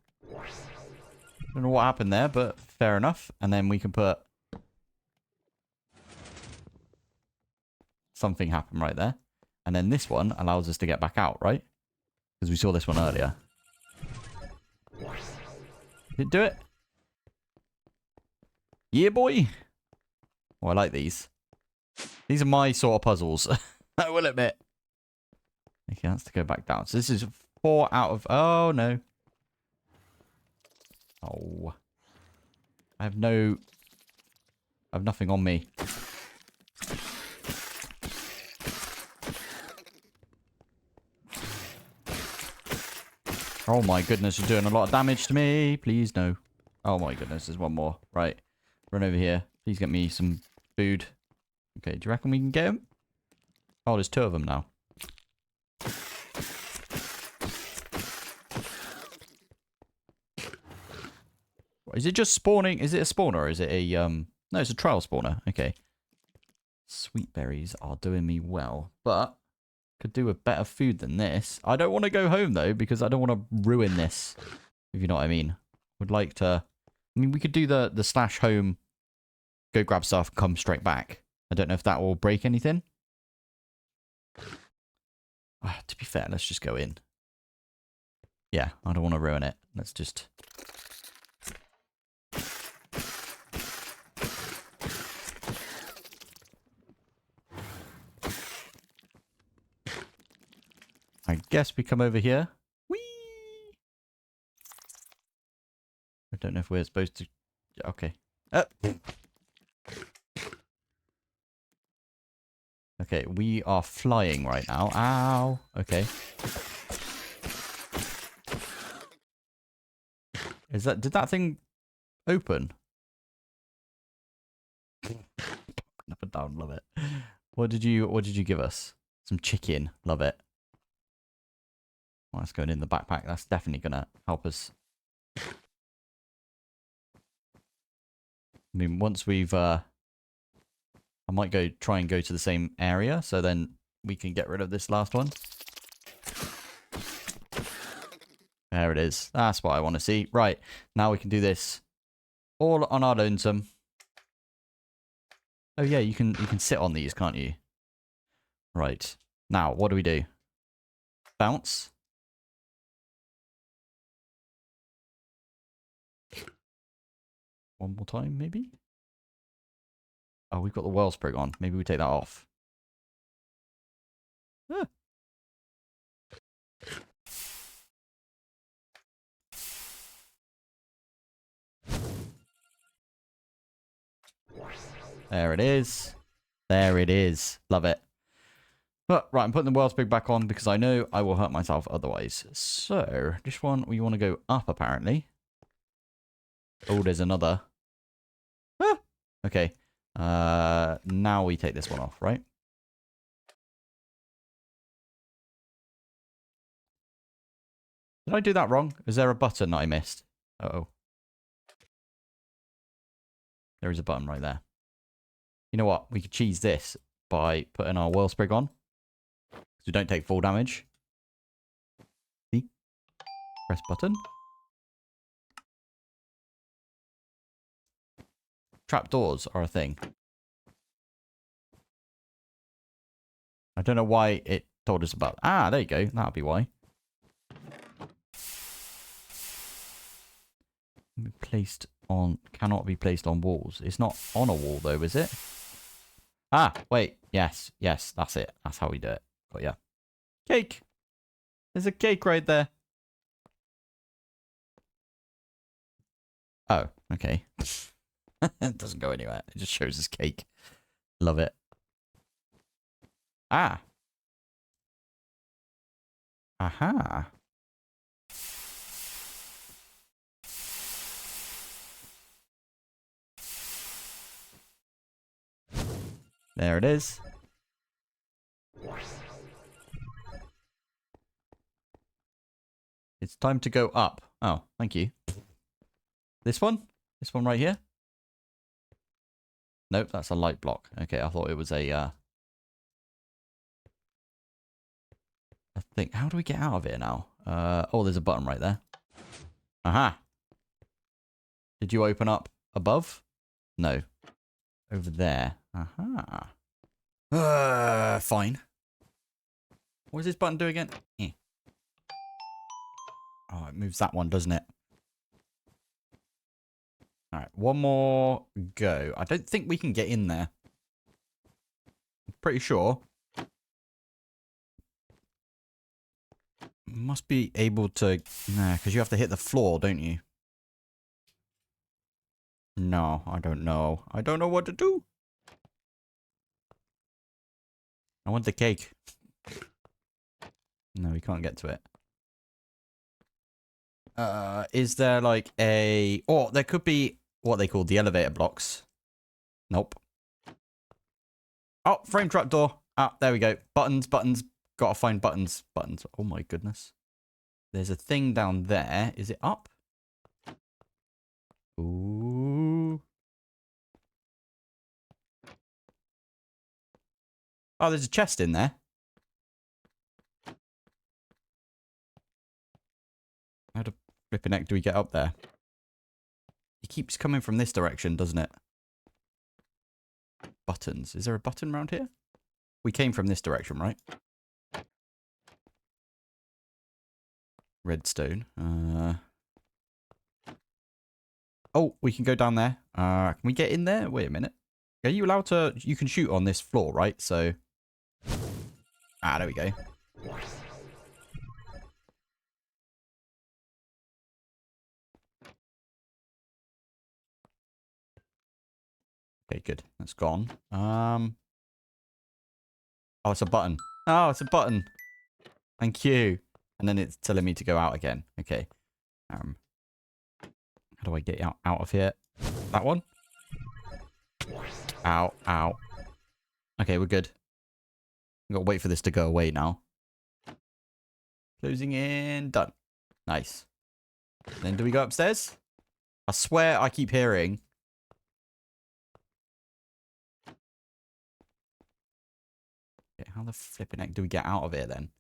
Don't know what happened there, but fair enough. And then we can put... something happen right there. And then this one allows us to get back out, right? Because we saw this one earlier. Did it do it? Yeah, boy! Oh, I like these. These are my sort of puzzles. I will admit. Okay, that's to go back down. So this is 4 out of... Oh, no. Oh. I have no... I have nothing on me. Oh my goodness, you're doing a lot of damage to me. Please, no. Oh my goodness, there's one more. Right. Run over here. Please get me some food. Okay, do you reckon we can get him? Oh, there's 2 of them now. Is it just spawning? Is it a spawner or is it a... No, it's a trial spawner. Okay. Sweet berries are doing me well, but... could do with better food than this. I don't want to go home, though, because I don't want to ruin this, if you know what I mean. Would like to... I mean, we could do the slash home, go grab stuff, come straight back. I don't know if that will break anything. To be fair, let's just go in. Yeah, I don't want to ruin it. Let's just... I guess we come over here. Whee! I don't know if we're supposed to... Okay. Okay, we are flying right now. Ow! Okay. Is that... Did that thing open? Up and down, love it. What did you give us? Some chicken, love it. Well, that's going in the backpack. That's definitely gonna help us. I mean, once we've I might try and go to the same area, so then we can get rid of this last one. There it is. That's what I want to see. Right, now we can do this all on our lonesome. Oh yeah, you can sit on these, can't you? Right. Now, what do we do? Bounce. One more time, maybe? Oh, we've got the wellspring on. Maybe we take that off. Ah. There it is. There it is. Love it. But, right, I'm putting the wellspring back on because I know I will hurt myself otherwise. So, this one, we want to go up, apparently. Oh, there's another. Ah! Okay. Now we take this one off, right? Did I do that wrong? Is there a button that I missed? Uh-oh. There is a button right there. You know what? We could cheese this by putting our wellspring on. Because we don't take full damage. See? Press button. Trapdoors are a thing. I don't know why it told us about... Ah, there you go. That'll be why. Placed on... Cannot be placed on walls. It's not on a wall, though, is it? Ah, wait. Yes. Yes, that's it. That's how we do it. But yeah. Cake. There's a cake right there. Oh, okay. It doesn't go anywhere. It just shows us cake. Love it. Ah. Aha. There it is. It's time to go up. Oh, thank you. This one? This one right here? Nope, that's a light block. Okay, I thought it was a thing. How do we get out of here now? Oh, there's a button right there. Aha. Did you open up above? No. Over there. Aha. Fine. What does this button do again? Eh. Oh, it moves that one, doesn't it? Alright, one more go. I don't think we can get in there. I'm pretty sure. Must be able to... Nah, because you have to hit the floor, don't you? No, I don't know. I don't know what to do. I want the cake. No, we can't get to it. Is there like a... Oh, there could be what they call the elevator blocks. Nope. Oh, frame trapdoor. Ah, there we go. Buttons, buttons. Gotta find buttons. Buttons. Oh my goodness. There's a thing down there. Is it up? Ooh. Oh, there's a chest in there. How the flipping heck do we get up there? It keeps coming from this direction, doesn't it? Buttons. Is there a button around here? We came from this direction, right? Redstone. Oh, we can go down there. Can we get in there? Wait a minute. Are you allowed to... You can shoot on this floor, right? So... Ah, there we go. Okay, good. That's gone. Oh, it's a button. Oh, it's a button. Thank you. And then it's telling me to go out again. Okay. How do I get out of here? That one? Ow, ow. Okay, we're good. We've got to wait for this to go away now. Closing in. Done. Nice. Then do we go upstairs? I swear I keep hearing... Okay, how the flipping heck do we get out of here then?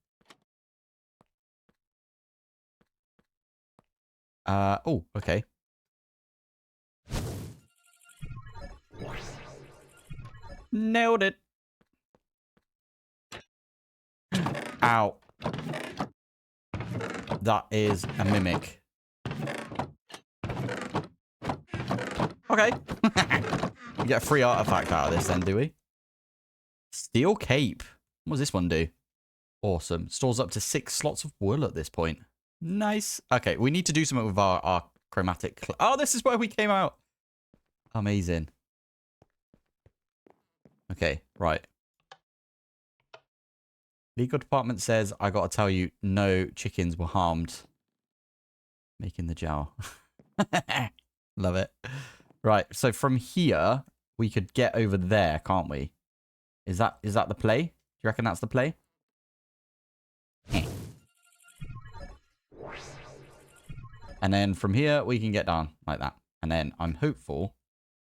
Oh, okay. Nailed it. Ow. That is a mimic. Okay. We get a free artifact out of this then, do we? Steel cape. What does this one do? Awesome. Stores up to 6 slots of wool at this point. Nice. Okay, we need to do something with our chromatic... Oh, this is where we came out. Amazing. Okay, right. Legal department says, I gotta tell you, no chickens were harmed. Making the jowl. Love it. Right, so from here, we could get over there, can't we? Is that the play? Do you reckon that's the play? And then from here, we can get down like that. And then I'm hopeful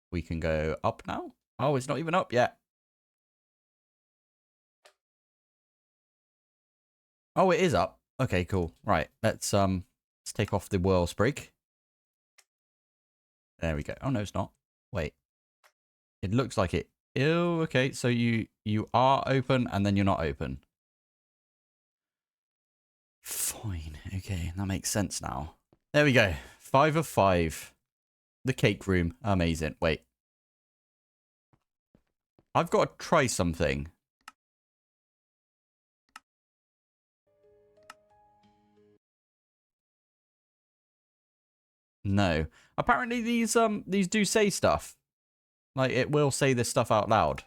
we can go up now. Oh, it's not even up yet. Oh, it is up. Okay, cool. Right, let's take off the whirl sprig. There we go. Oh no, it's not. Wait. It looks like it. Ew, okay, so you are open and then you're not open. Fine. Okay, that makes sense now. There we go. 5 of 5. The cake room. Amazing. Wait. I've got to try something. No. Apparently these do say stuff. Like, it will say this stuff out loud.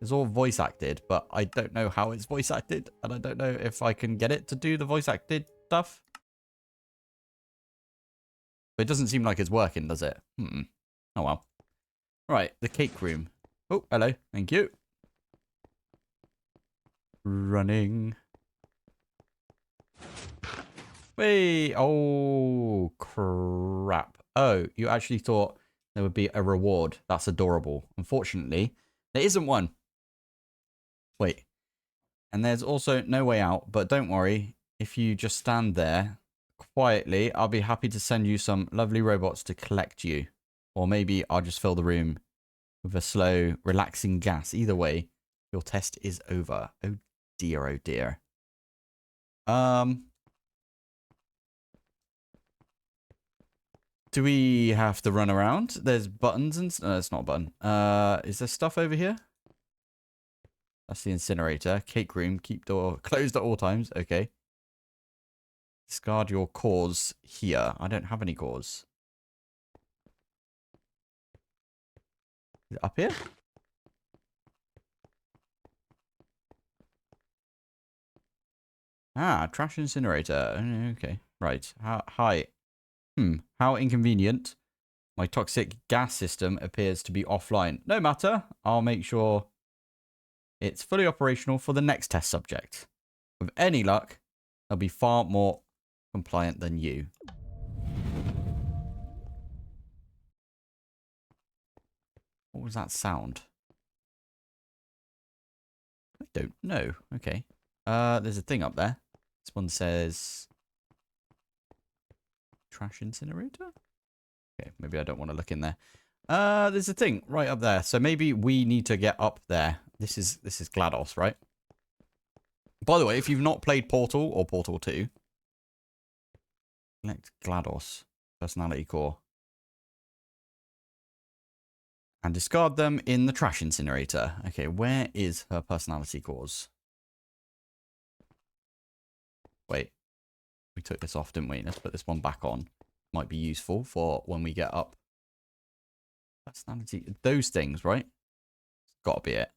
It's all voice acted, but I don't know how it's voice acted, and I don't know if I can get it to do the voice acted stuff. But it doesn't seem like it's working, does it? Oh well. Right, the cake room. Oh, hello. Thank you. Running. Wait. Oh, crap. Oh, you actually thought there would be a reward. That's adorable. Unfortunately, there isn't one. Wait. And there's also no way out, but don't worry. If you just stand there quietly, I'll be happy to send you some lovely robots to collect you. Or maybe I'll just fill the room with a slow, relaxing gas. Either way, your test is over. Oh dear, oh dear. Do we have to run around? There's buttons and... No, it's not a button. Is there stuff over here? That's the incinerator. Cake room. Keep door closed at all times. Okay. Discard your cores here. I don't have any cores. Is it up here? Ah, trash incinerator. Okay. Right. Hi. How inconvenient. My toxic gas system appears to be offline. No matter. I'll make sure it's fully operational for the next test subject. With any luck, they'll be far more compliant than you. What was that sound? I don't know. Okay. There's a thing up there. This one says... Trash incinerator? Okay, maybe I don't want to look in there. There's a thing right up there. So maybe we need to get up there. This is GLaDOS, right? By the way, if you've not played Portal or Portal 2, select GLaDOS personality core and discard them in the trash incinerator. Okay, where is her personality cores? Wait, we took this off, didn't we? Let's put this one back on. Might be useful for when we get up. Personality, those things, right? Gotta be it.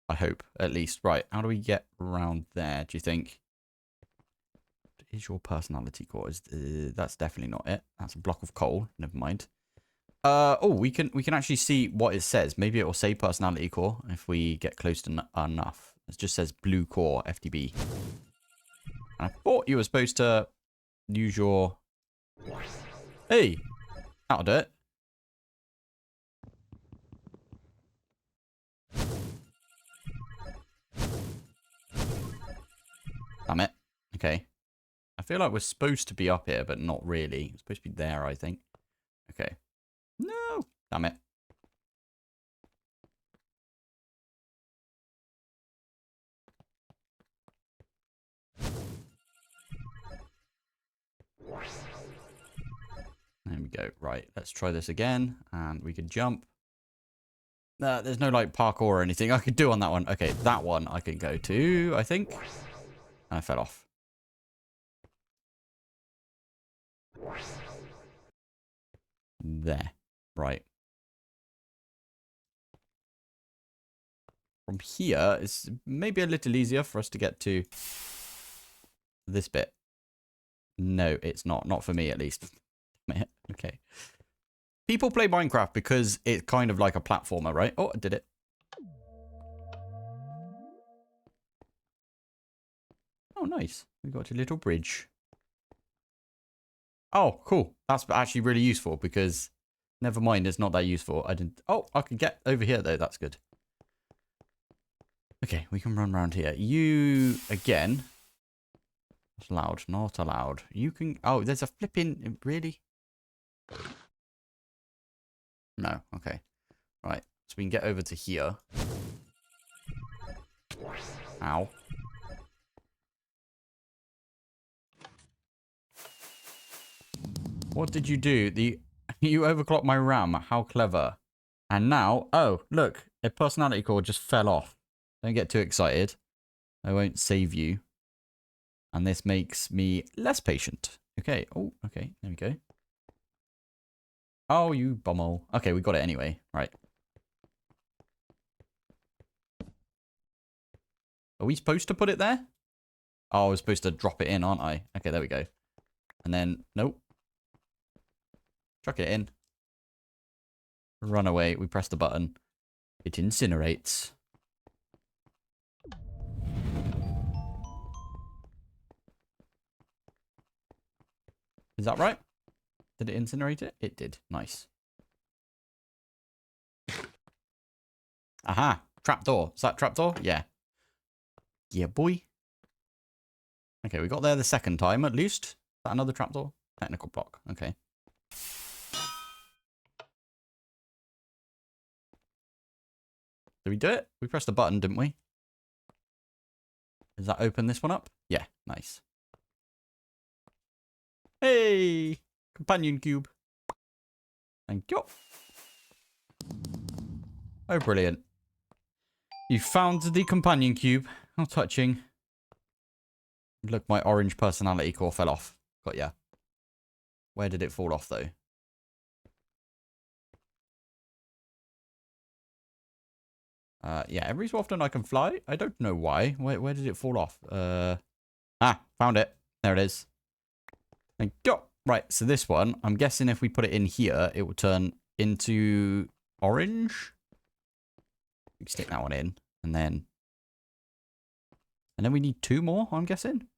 I hope, at least. Right, how do we get around there, do you think? Is your personality core? That's definitely not it. That's a block of coal. Never mind. Oh, we can actually see what it says. Maybe it will say personality core if we get close to enough. It just says blue core FTB. And I thought you were supposed to use your... Hey! That'll do it. Damn it. Okay. I feel like we're supposed to be up here, but not really. It's supposed to be there, I think. Okay. No! Damn it. There we go. Right, let's try this again. And we can jump. There's no, like, parkour or anything I could do on that one. Okay, that one I can go to, I think. And I fell off. There. Right. From here, it's maybe a little easier for us to get to this bit. No, it's not. Not for me, at least. Okay. People play Minecraft because it's kind of like a platformer, right? Oh, I did it. Oh, nice. We got a little bridge. Oh, cool. That's actually really useful because... Never mind, it's not that useful. I didn't... Oh, I can get over here, though. That's good. Okay, we can run around here. You, again... Not allowed. Not allowed. You can... Oh, there's a flipping... Really? No. Okay. Right. So we can get over to here. Ow. What did you do? You overclocked my RAM. How clever. And now... Oh, look. A personality core just fell off. Don't get too excited. I won't save you. And this makes me less patient. Okay. Oh, okay. There we go. Oh, you bumhole. Okay, we got it anyway. Right. Are we supposed to put it there? Oh, I was supposed to drop it in, aren't I? Okay, there we go. And then... Nope. Chuck it in. Run away. We press the button. It incinerates. Is that right? Did it incinerate it? It did. Nice. Aha. Trapdoor. Is that trapdoor? Yeah. Yeah, boy. Okay, we got there the second time at least. Is that another trapdoor? Technical block. Okay. Did we do it? We pressed the button, didn't we? Does that open this one up? Yeah, nice. Hey! Companion cube. Thank you. Oh, brilliant. You found the companion cube. How touching. Look, my orange personality core fell off. Got ya. Where did it fall off, though? Yeah, every so often I can fly. I don't know why. Where did it fall off? Found it. There it is. Thank you. Right, so this one, I'm guessing if we put it in here, it will turn into orange. We can stick that one in, and then we need 2 more, I'm guessing.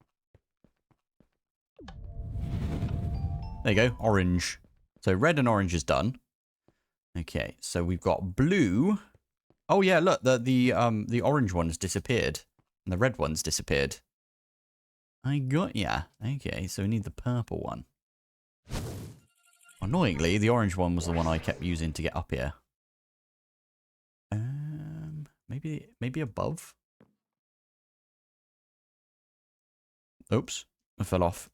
There you go, orange. So red and orange is done. Okay, so we've got blue. Oh yeah, look, the orange one's disappeared, and the red one's disappeared. I got ya. Okay, so we need the purple one. Annoyingly, the orange one was the one I kept using to get up here. Maybe above. Oops, I fell off.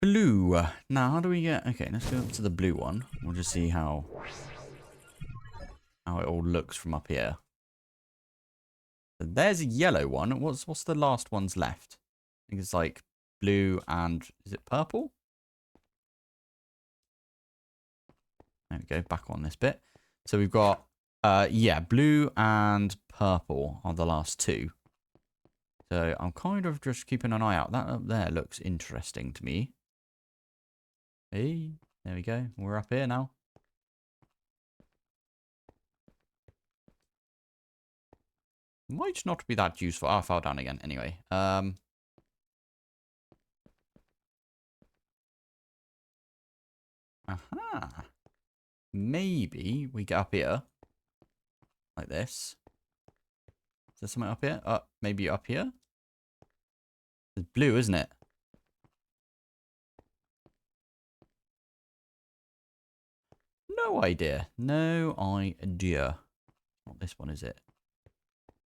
Blue. Now, how do we get... Okay, let's go up to the blue one. We'll just see how it all looks from up here. So there's a yellow one. What's the last ones left? I think it's like blue and... Is it purple? There we go, back on this bit. So we've got... yeah, blue and purple are the last 2. So I'm kind of just keeping an eye out. That up there looks interesting to me. Hey, there we go. We're up here now. Might not be that useful. I fell down again. Anyway. Aha. Maybe we get up here. Like this. Is there something up here? Maybe up here? It's blue, isn't it? No idea. No idea. Not this one, is it?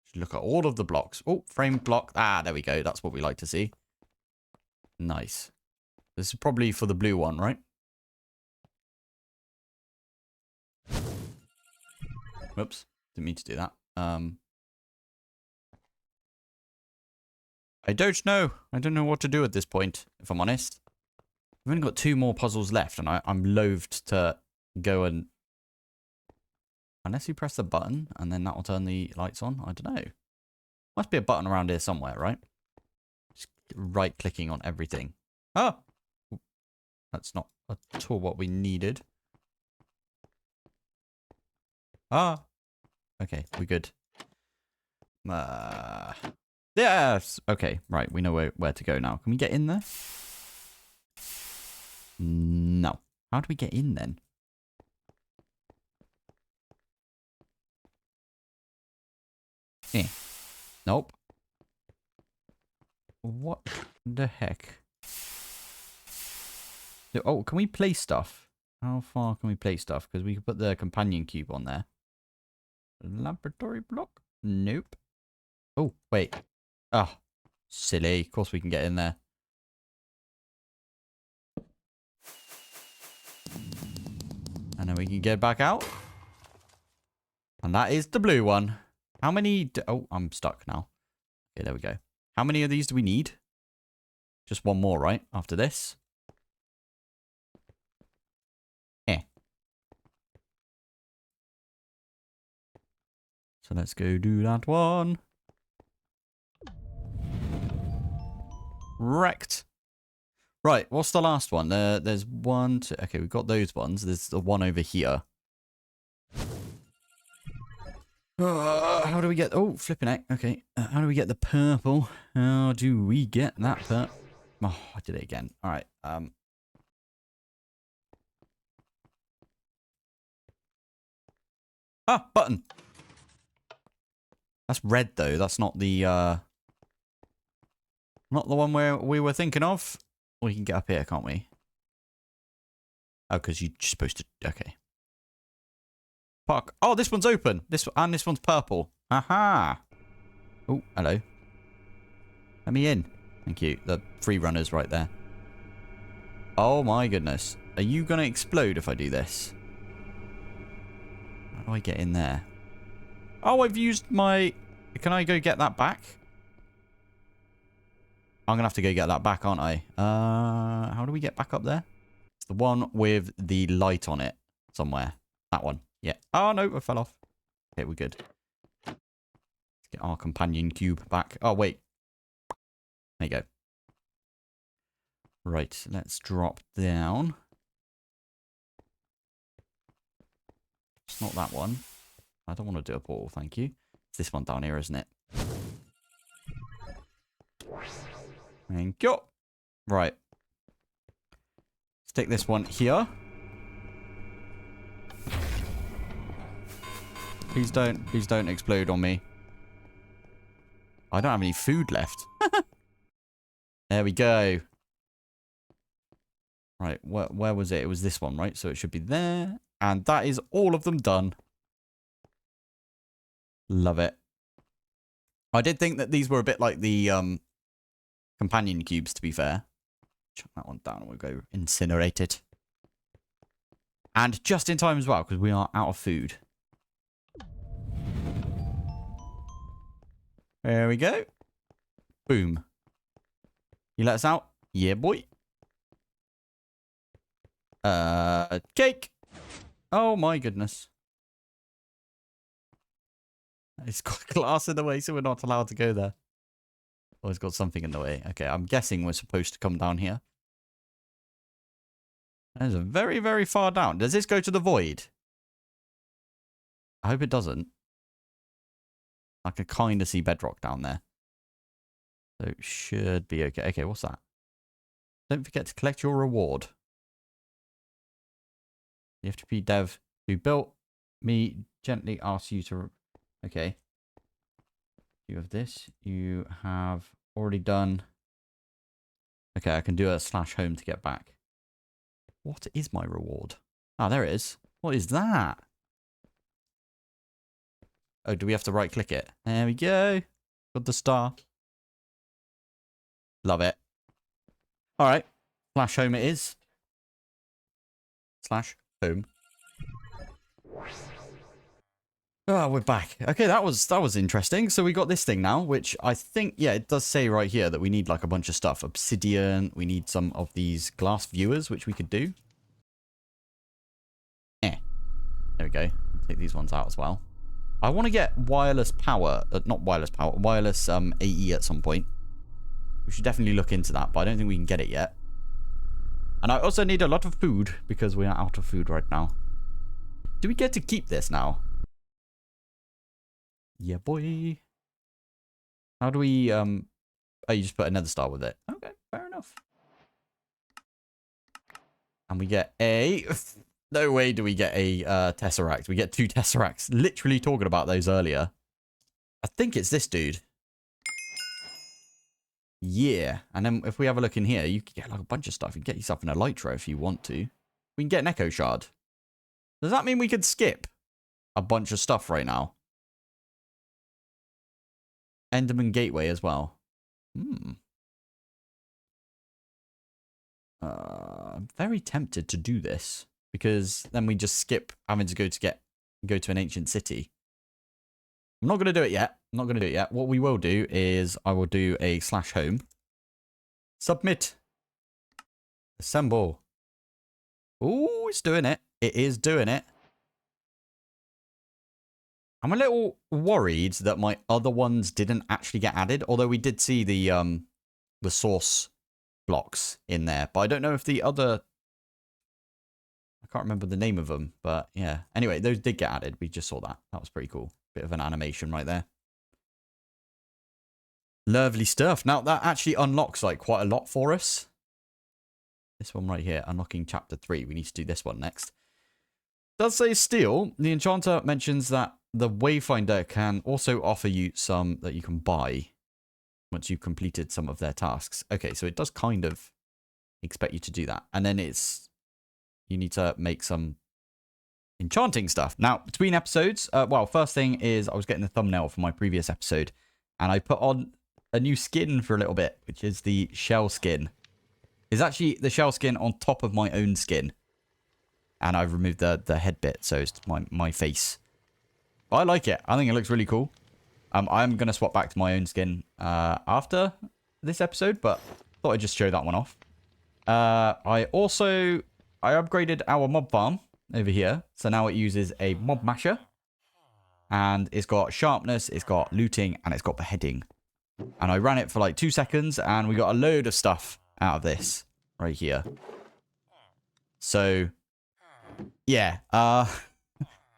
Just look at all of the blocks. Oh, framed block. Ah, there we go. That's what we like to see. Nice. This is probably for the blue one, right? Whoops. Didn't mean to do that. I don't know. I don't know what to do at this point, if I'm honest. We've only got 2 more puzzles left, and I'm loathed to go and... Unless you press the button, and then that will turn the lights on. I don't know. Must be a button around here somewhere, right? Just right-clicking on everything. Ah! That's not at all what we needed. Ah! Okay, we're good. Yes! Okay, right, we know where to go now. Can we get in there? No. How do we get in then? Nope. What the heck? Oh, can we place stuff? How far can we place stuff? Because we can put the companion cube on there. Laboratory block? Nope. Oh, wait. Oh, silly. Of course we can get in there. And then we can get back out. And that is the blue one. How many... Oh, I'm stuck now. Okay, there we go. How many of these do we need? Just 1 more, right? After this. So let's go do that one. Wrecked. Right, what's the last one? There's 1, 2... Okay, we've got those ones. There's the one over here. How do we get... Oh, flipping heck. Okay. How do we get the purple? How do we get that purple? Oh, I did it again. All right. Ah, button. That's red, though. That's not the, not the one where we were thinking of. We can get up here, can't we? Oh, because you're supposed to... Okay. Park. Oh, this one's open. This one's purple. Aha. Oh, hello. Let me in. Thank you. The free runner's right there. Oh my goodness. Are you going to explode if I do this? How do I get in there? Oh, I've used my... Can I go get that back? I'm going to have to go get that back, aren't I? How do we get back up there? It's the one with the light on it somewhere. That one. Yeah. Oh, no, I fell off. Okay, we're good. Let's get our companion cube back. Oh, wait. There you go. Right, let's drop down. It's not that one. I don't want to do a portal, thank you. It's this one down here, isn't it? Thank you. Right. Stick this one here. Please don't explode on me. I don't have any food left. There we go. Right, where was it? It was this one, right? So it should be there. And that is all of them done. Love it. I did think that these were a bit like the companion cubes, to be fair. Chuck that one down and we'll go incinerate it. And just in time as well, because we are out of food. There we go. Boom. You let us out? Yeah, boy. Cake. Oh my goodness. It's got glass in the way, so we're not allowed to go there. Oh, it's got something in the way. Okay, I'm guessing we're supposed to come down here. That is very, very far down. Does this go to the void? I hope it doesn't. I can kind of see bedrock down there. So it should be okay. Okay, what's that? Don't forget to collect your reward. The FTP dev who built me gently asks you to... Okay. You have this. You have already done... Okay, I can do a /home to get back. What is my reward? Ah, there it is. What is that? Oh, do we have to right click it? There we go. Got the star. Love it. All right. /home it is. /home. Oh, we're back. Okay, that was interesting. So we got this thing now, which I think, yeah, it does say right here that we need like a bunch of stuff. Obsidian. We need some of these glass viewers, which we could do. There we go. Take these ones out as well. I want to get wireless power. Not wireless power. Wireless AE at some point. We should definitely look into that, but I don't think we can get it yet. And I also need a lot of food because we are out of food right now. Do we get to keep this now? Yeah, boy. How do we, oh, you just put another star with it. Okay, fair enough. And we get a... No way do we get a Tesseract. We get 2 Tesseracts. Literally talking about those earlier. I think it's this dude. Yeah. And then if we have a look in here, you can get like a bunch of stuff. You can get yourself an Elytra if you want to. We can get an Echo Shard. Does that mean we could skip a bunch of stuff right now? Enderman Gateway as well. I'm very tempted to do this. Because then we just skip having to go to an ancient city. I'm not going to do it yet. I'm not going to do it yet. What we will do is I will do a /home. Submit. Assemble. Ooh, it's doing it. It is doing it. I'm a little worried that my other ones didn't actually get added. Although we did see the source blocks in there. But I don't know if the other... I can't remember the name of them, but yeah. Anyway, those did get added. We just saw that. That was pretty cool. Bit of an animation right there. Lovely stuff. Now, that actually unlocks like quite a lot for us. This one right here, unlocking chapter 3. We need to do this one next. does say steel. The enchanter mentions that the Wayfinder can also offer you some that you can buy once you've completed some of their tasks. Okay, so it does kind of expect you to do that. And then you need to make some enchanting stuff. Now, between episodes, well, first thing is I was getting the thumbnail for my previous episode, and I put on a new skin for a little bit, which is the shell skin. It's actually the shell skin on top of my own skin. And I've removed the head bit, so it's my face. But I like it. I think it looks really cool. I'm going to swap back to my own skin after this episode, but thought I'd just show that one off. I upgraded our mob farm over here. So now it uses a mob masher. And it's got sharpness, it's got looting, and it's got beheading. And I ran it for like 2 seconds, and we got a load of stuff out of this right here. So, yeah.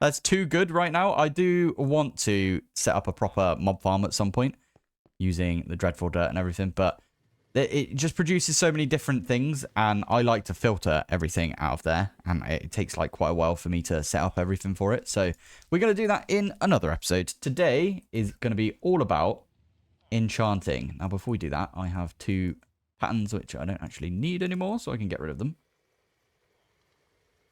That's too good right now. I do want to set up a proper mob farm at some point using the dreadful dirt and everything, but it just produces so many different things, and I like to filter everything out of there, and it takes like quite a while for me to set up everything for it. So we're going to do that in another episode. Today is going to be all about enchanting. Now, before we do that, I have 2 patterns which I don't actually need anymore, so I can get rid of them.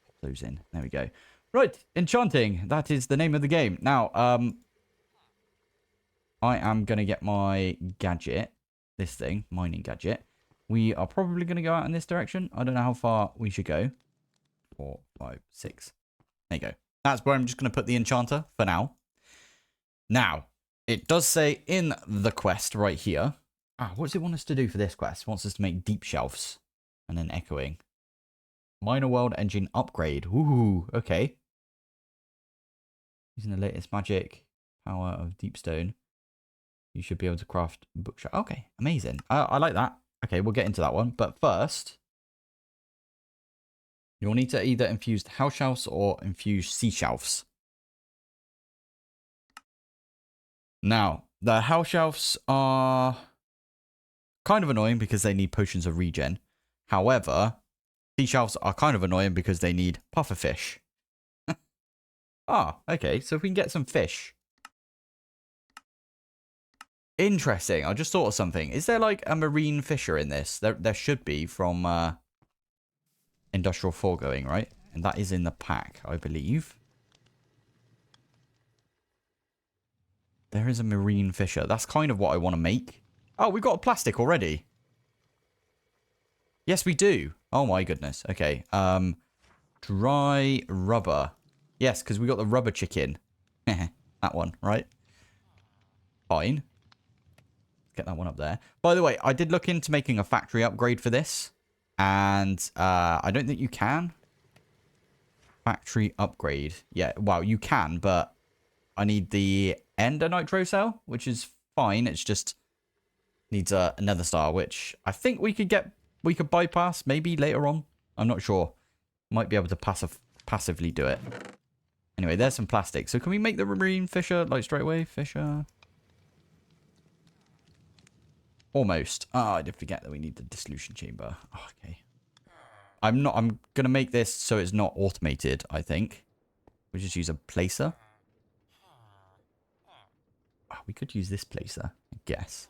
Pop those in. There we go. Right, enchanting. That is the name of the game. Now, I am going to get my gadget. This thing, mining gadget. We are probably going to go out in this direction. I don't know how far we should go. 4, 5, 6. There you go. That's where I'm just going to put the enchanter for now. Now, it does say in the quest right here. What does it want us to do for this quest? It wants us to make deep shelves. And then echoing. Minor world engine upgrade. Ooh, okay. Using the latest magic power of deep stone. You should be able to craft bookshelf. Okay, amazing. I like that. Okay, we'll get into that one. But first, you'll need to either infuse house shelves or infuse sea shelves. Now, the house shelves are kind of annoying because they need potions of regen. However, sea shelves are kind of annoying because they need puffer fish. Okay. So if we can get some fish. Interesting. I just thought of something. Is there like a marine fisher in this? There should be from Industrial Foregoing, right? And that is in the pack, I believe. There is a marine fisher. That's kind of what I want to make. Oh, we've got a plastic already. Yes, we do. Oh my goodness. Okay. Dry rubber. Yes, because we got the rubber chicken. That one, right? Fine. Get that one up there. By the way, I did look into making a factory upgrade for this. And I don't think you can. Factory upgrade. Yeah, well, you can, but I need the Ender Nitro cell, which is fine. It's just needs another star, which I think we could bypass maybe later on. I'm not sure. Might be able to passively do it. Anyway, there's some plastic. So can we make the marine fisher like straight away? Fisher. Almost. I did forget that we need the dissolution chamber. Okay. I'm going to make this so it's not automated, I think. We just use a placer. We could use this placer, I guess.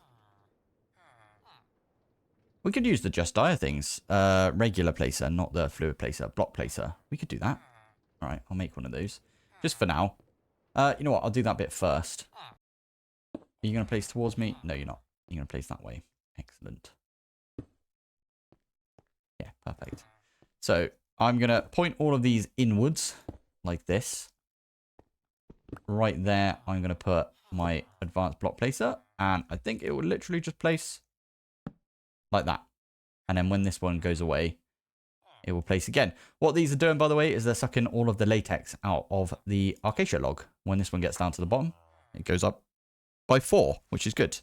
We could use the Just Dire things. Regular placer, not the fluid placer. Block placer. We could do that. All right, I'll make one of those. Just for now. You know what? I'll do that bit first. Are you going to place towards me? No, you're not. You're going to place that way. Excellent. Yeah, perfect. So I'm going to point all of these inwards like this. Right there, I'm going to put my advanced block placer. And I think it will literally just place like that. And then when this one goes away, it will place again. What these are doing, by the way, is they're sucking all of the latex out of the acacia log. When this one gets down to the bottom, it goes up by 4, which is good.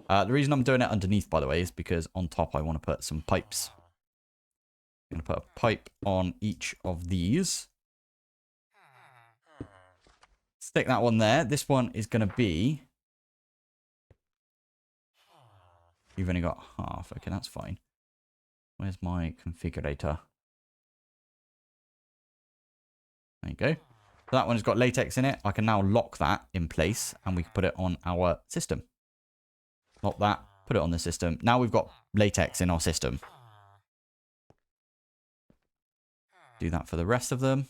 The reason I'm doing it underneath, by the way, is because on top I want to put some pipes. I'm going to put a pipe on each of these. Stick that one there. This one is going to be... You've only got half. Okay, that's fine. Where's my configurator? There you go. So that one has got latex in it. I can now lock that in place and we can put it on our system. Lock that, put it on the system. Now we've got latex in our system. Do that for the rest of them.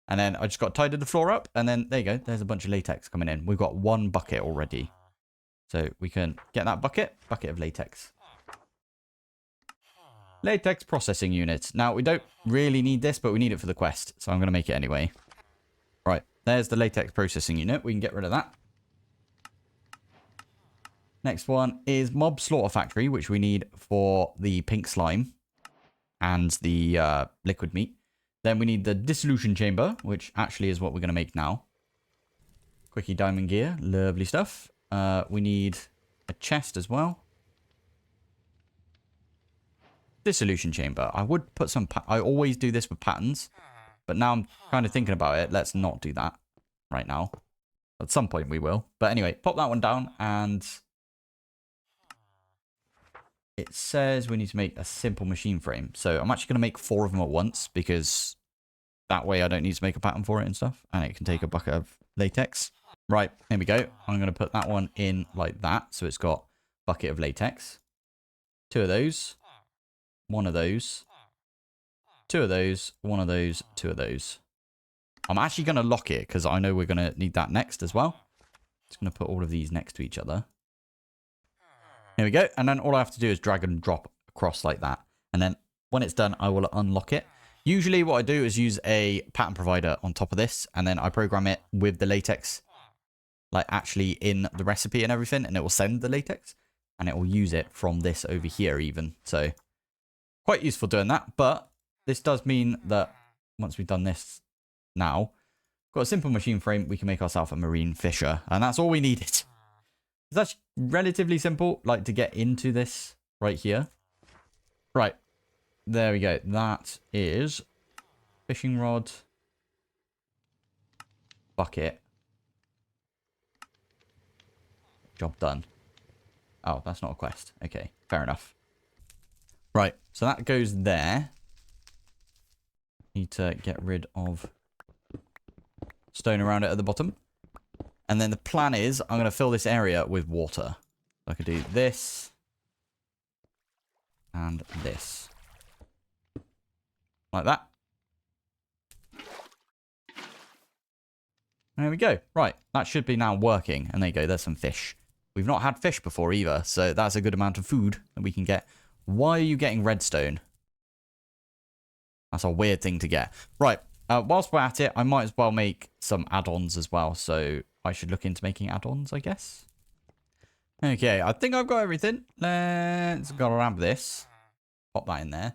And then I just got tidied the floor up. And then there you go. There's a bunch of latex coming in. We've got one bucket already. So we can get that bucket of latex. Latex processing unit. Now, we don't really need this, but we need it for the quest. So I'm going to make it anyway. Right. There's the latex processing unit. We can get rid of that. Next one is Mob Slaughter Factory, which we need for the pink slime and the liquid meat. Then we need the dissolution chamber, which actually is what we're going to make now. Quickie diamond gear. Lovely stuff. We need a chest as well. Dissolution chamber. I would put some... I always do this with patterns. But now I'm kind of thinking about it. Let's not do that right now. At some point we will. But anyway, pop that one down. And it says we need to make a simple machine frame. So I'm actually going to make 4 of them at once. Because that way I don't need to make a pattern for it and stuff. And it can take a bucket of latex. Right, here we go. I'm going to put that one in like that. So it's got bucket of latex. 2 of those. 1 of those. 2 of those. 1 of those. 2 of those. I'm actually going to lock it because I know we're going to need that next as well. Just going to put all of these next to each other. Here we go. And then all I have to do is drag and drop across like that. And then when it's done, I will unlock it. Usually what I do is use a pattern provider on top of this. And then I program it with the latex. Like actually in the recipe and everything. And it will send the latex. And it will use it from this over here even. So quite useful doing that. But this does mean that once we've done this now, got a simple machine frame, we can make ourselves a marine fisher. And that's all we needed. That's relatively simple, like to get into this right here. Right. There we go. That is fishing rod, bucket. Job done. Oh, that's not a quest. Okay, fair enough. Right, so that goes there. Need to get rid of stone around it at the bottom. And then the plan is I'm going to fill this area with water. So I could do this. And this. Like that. There we go. Right, that should be now working. And there you go, there's some fish. We've not had fish before either, so that's a good amount of food that we can get. Why are you getting redstone? That's a weird thing to get. Right, whilst we're at it, I might as well make some add-ons as well. So I should look into making add-ons, I guess. Okay, I think I've got everything. Let's grab this. Pop that in there.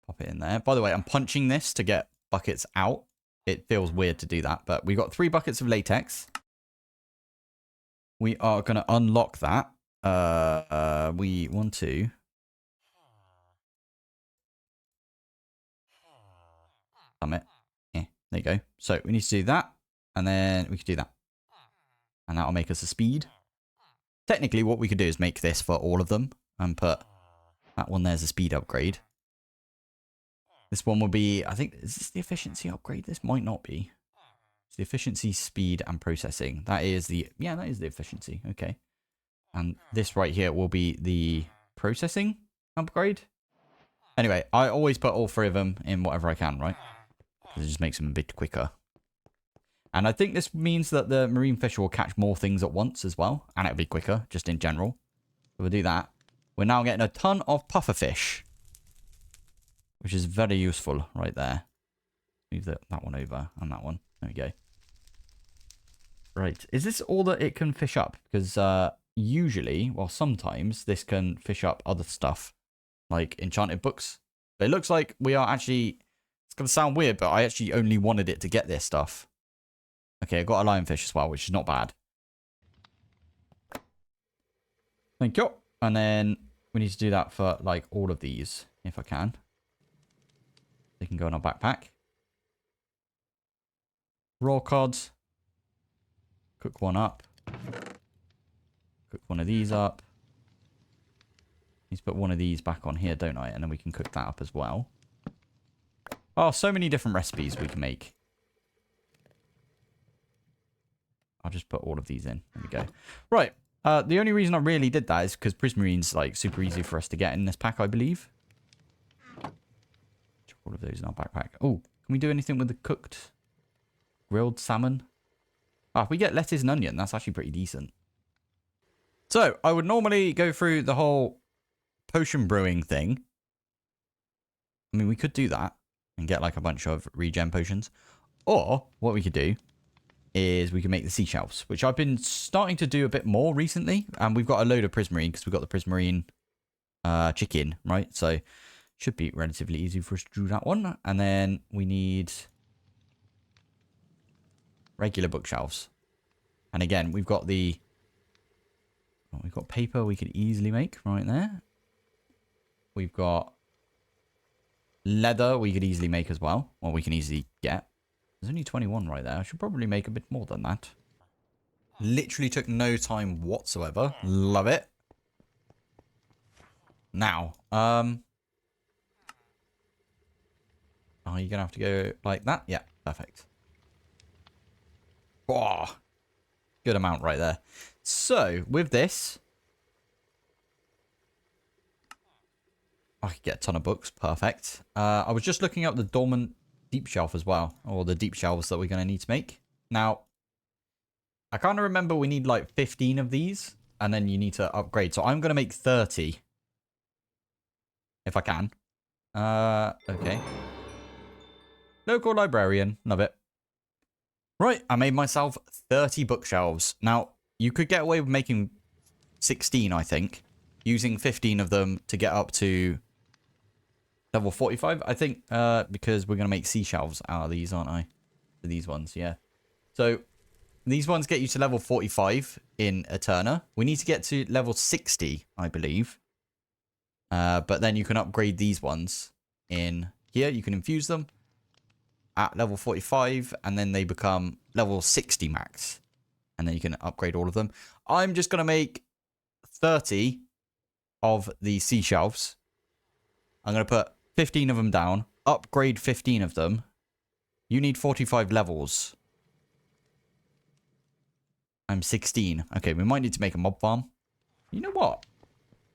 Pop it in there. By the way, I'm punching this to get buckets out. It feels weird to do that, but we've got 3 buckets of latex. We are going to unlock that. We want to. Damn it. Yeah, there you go. So we need to do that. And then we could do that. And that'll make us a speed. Technically, what we could do is make this for all of them. And put that one there's a speed upgrade. This one will be, I think, is this the efficiency upgrade? This might not be. It's the efficiency, speed, and processing. That is the, yeah, that is the efficiency. Okay. And this right here will be the processing upgrade. Anyway, I always put all 3 of them in whatever I can, right? It just makes them a bit quicker. And I think this means that the marine fish will catch more things at once as well. And it'll be quicker, just in general. So we'll do that. We're now getting a ton of pufferfish. Which is very useful right there. Move that one over and that one. There we go. Right. Is this all that it can fish up? Because usually, well, sometimes this can fish up other stuff. Like enchanted books. But it looks like we are actually... It's going to sound weird, but I actually only wanted it to get this stuff. Okay, I got a lionfish as well, which is not bad. Thank you. And then we need to do that for like all of these, if I can. They can go in our backpack. Raw cods. Cook one up. Cook one of these up. Need to put one of these back on here, don't I? And then we can cook that up as well. Oh, so many different recipes we can make. I'll just put all of these in. There we go. Right. The only reason I really did that is because Prismarine's like super easy for us to get in this pack, I believe. Chuck all of those in our backpack. Oh, can we do anything with the cooked grilled salmon? Ah, if we get lettuce and onion, that's actually pretty decent. So, I would normally go through the whole potion brewing thing. I mean, we could do that and get like a bunch of regen potions. Or, what we could do is we can make the seashells, which I've been starting to do a bit more recently. And we've got a load of Prismarine because we've got the Prismarine chicken, right? So, should be relatively easy for us to do that one. And then we need regular bookshelves. And again, we've got paper we could easily make right there. We've got leather we could easily make as well. Or we can easily get. There's only 21 right there. I should probably make a bit more than that. Literally took no time whatsoever. Love it. Now, are you going to have to go like that? Yeah, perfect. Oh, good amount right there. So, with this, I could get a ton of books. Perfect. I was just looking up the dormant deep shelf as well, or the deep shelves that we're going to need to make. Now, I kind of remember we need like 15 of these, and then you need to upgrade. So I'm going to make 30, if I can. Okay. Local librarian, love it. Right, I made myself 30 bookshelves. Now, you could get away with making 16, I think, using 15 of them to get up to level 45, I think, because we're going to make seashells out of these, aren't I? These ones, yeah. So, these ones get you to level 45 in Eterna. We need to get to level 60, I believe. But then you can upgrade these ones in here. You can infuse them at level 45, and then they become level 60 max. And then you can upgrade all of them. I'm just going to make 30 of the seashells. I'm going to put 15 of them down. Upgrade 15 of them. You need 45 levels. I'm 16. Okay, we might need to make a mob farm. You know what?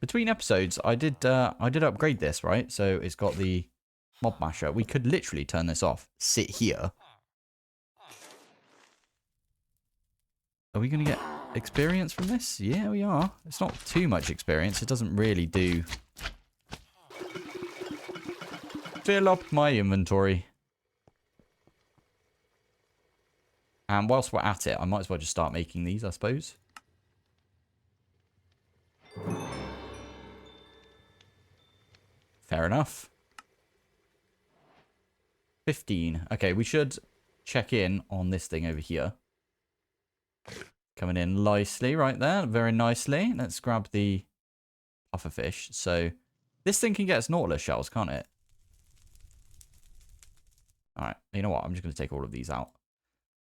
Between episodes, I did upgrade this, right? So it's got the mob masher. We could literally turn this off. Sit here. Are we going to get experience from this? Yeah, we are. It's not too much experience. It doesn't really do. Fill up my inventory. And whilst we're at it, I might as well just start making these, I suppose. Fair enough. 15. Okay, we should check in on this thing over here. Coming in nicely right there. Very nicely. Let's grab the pufferfish. So, this thing can get us nautilus shells, can't it? Alright, you know what? I'm just going to take all of these out.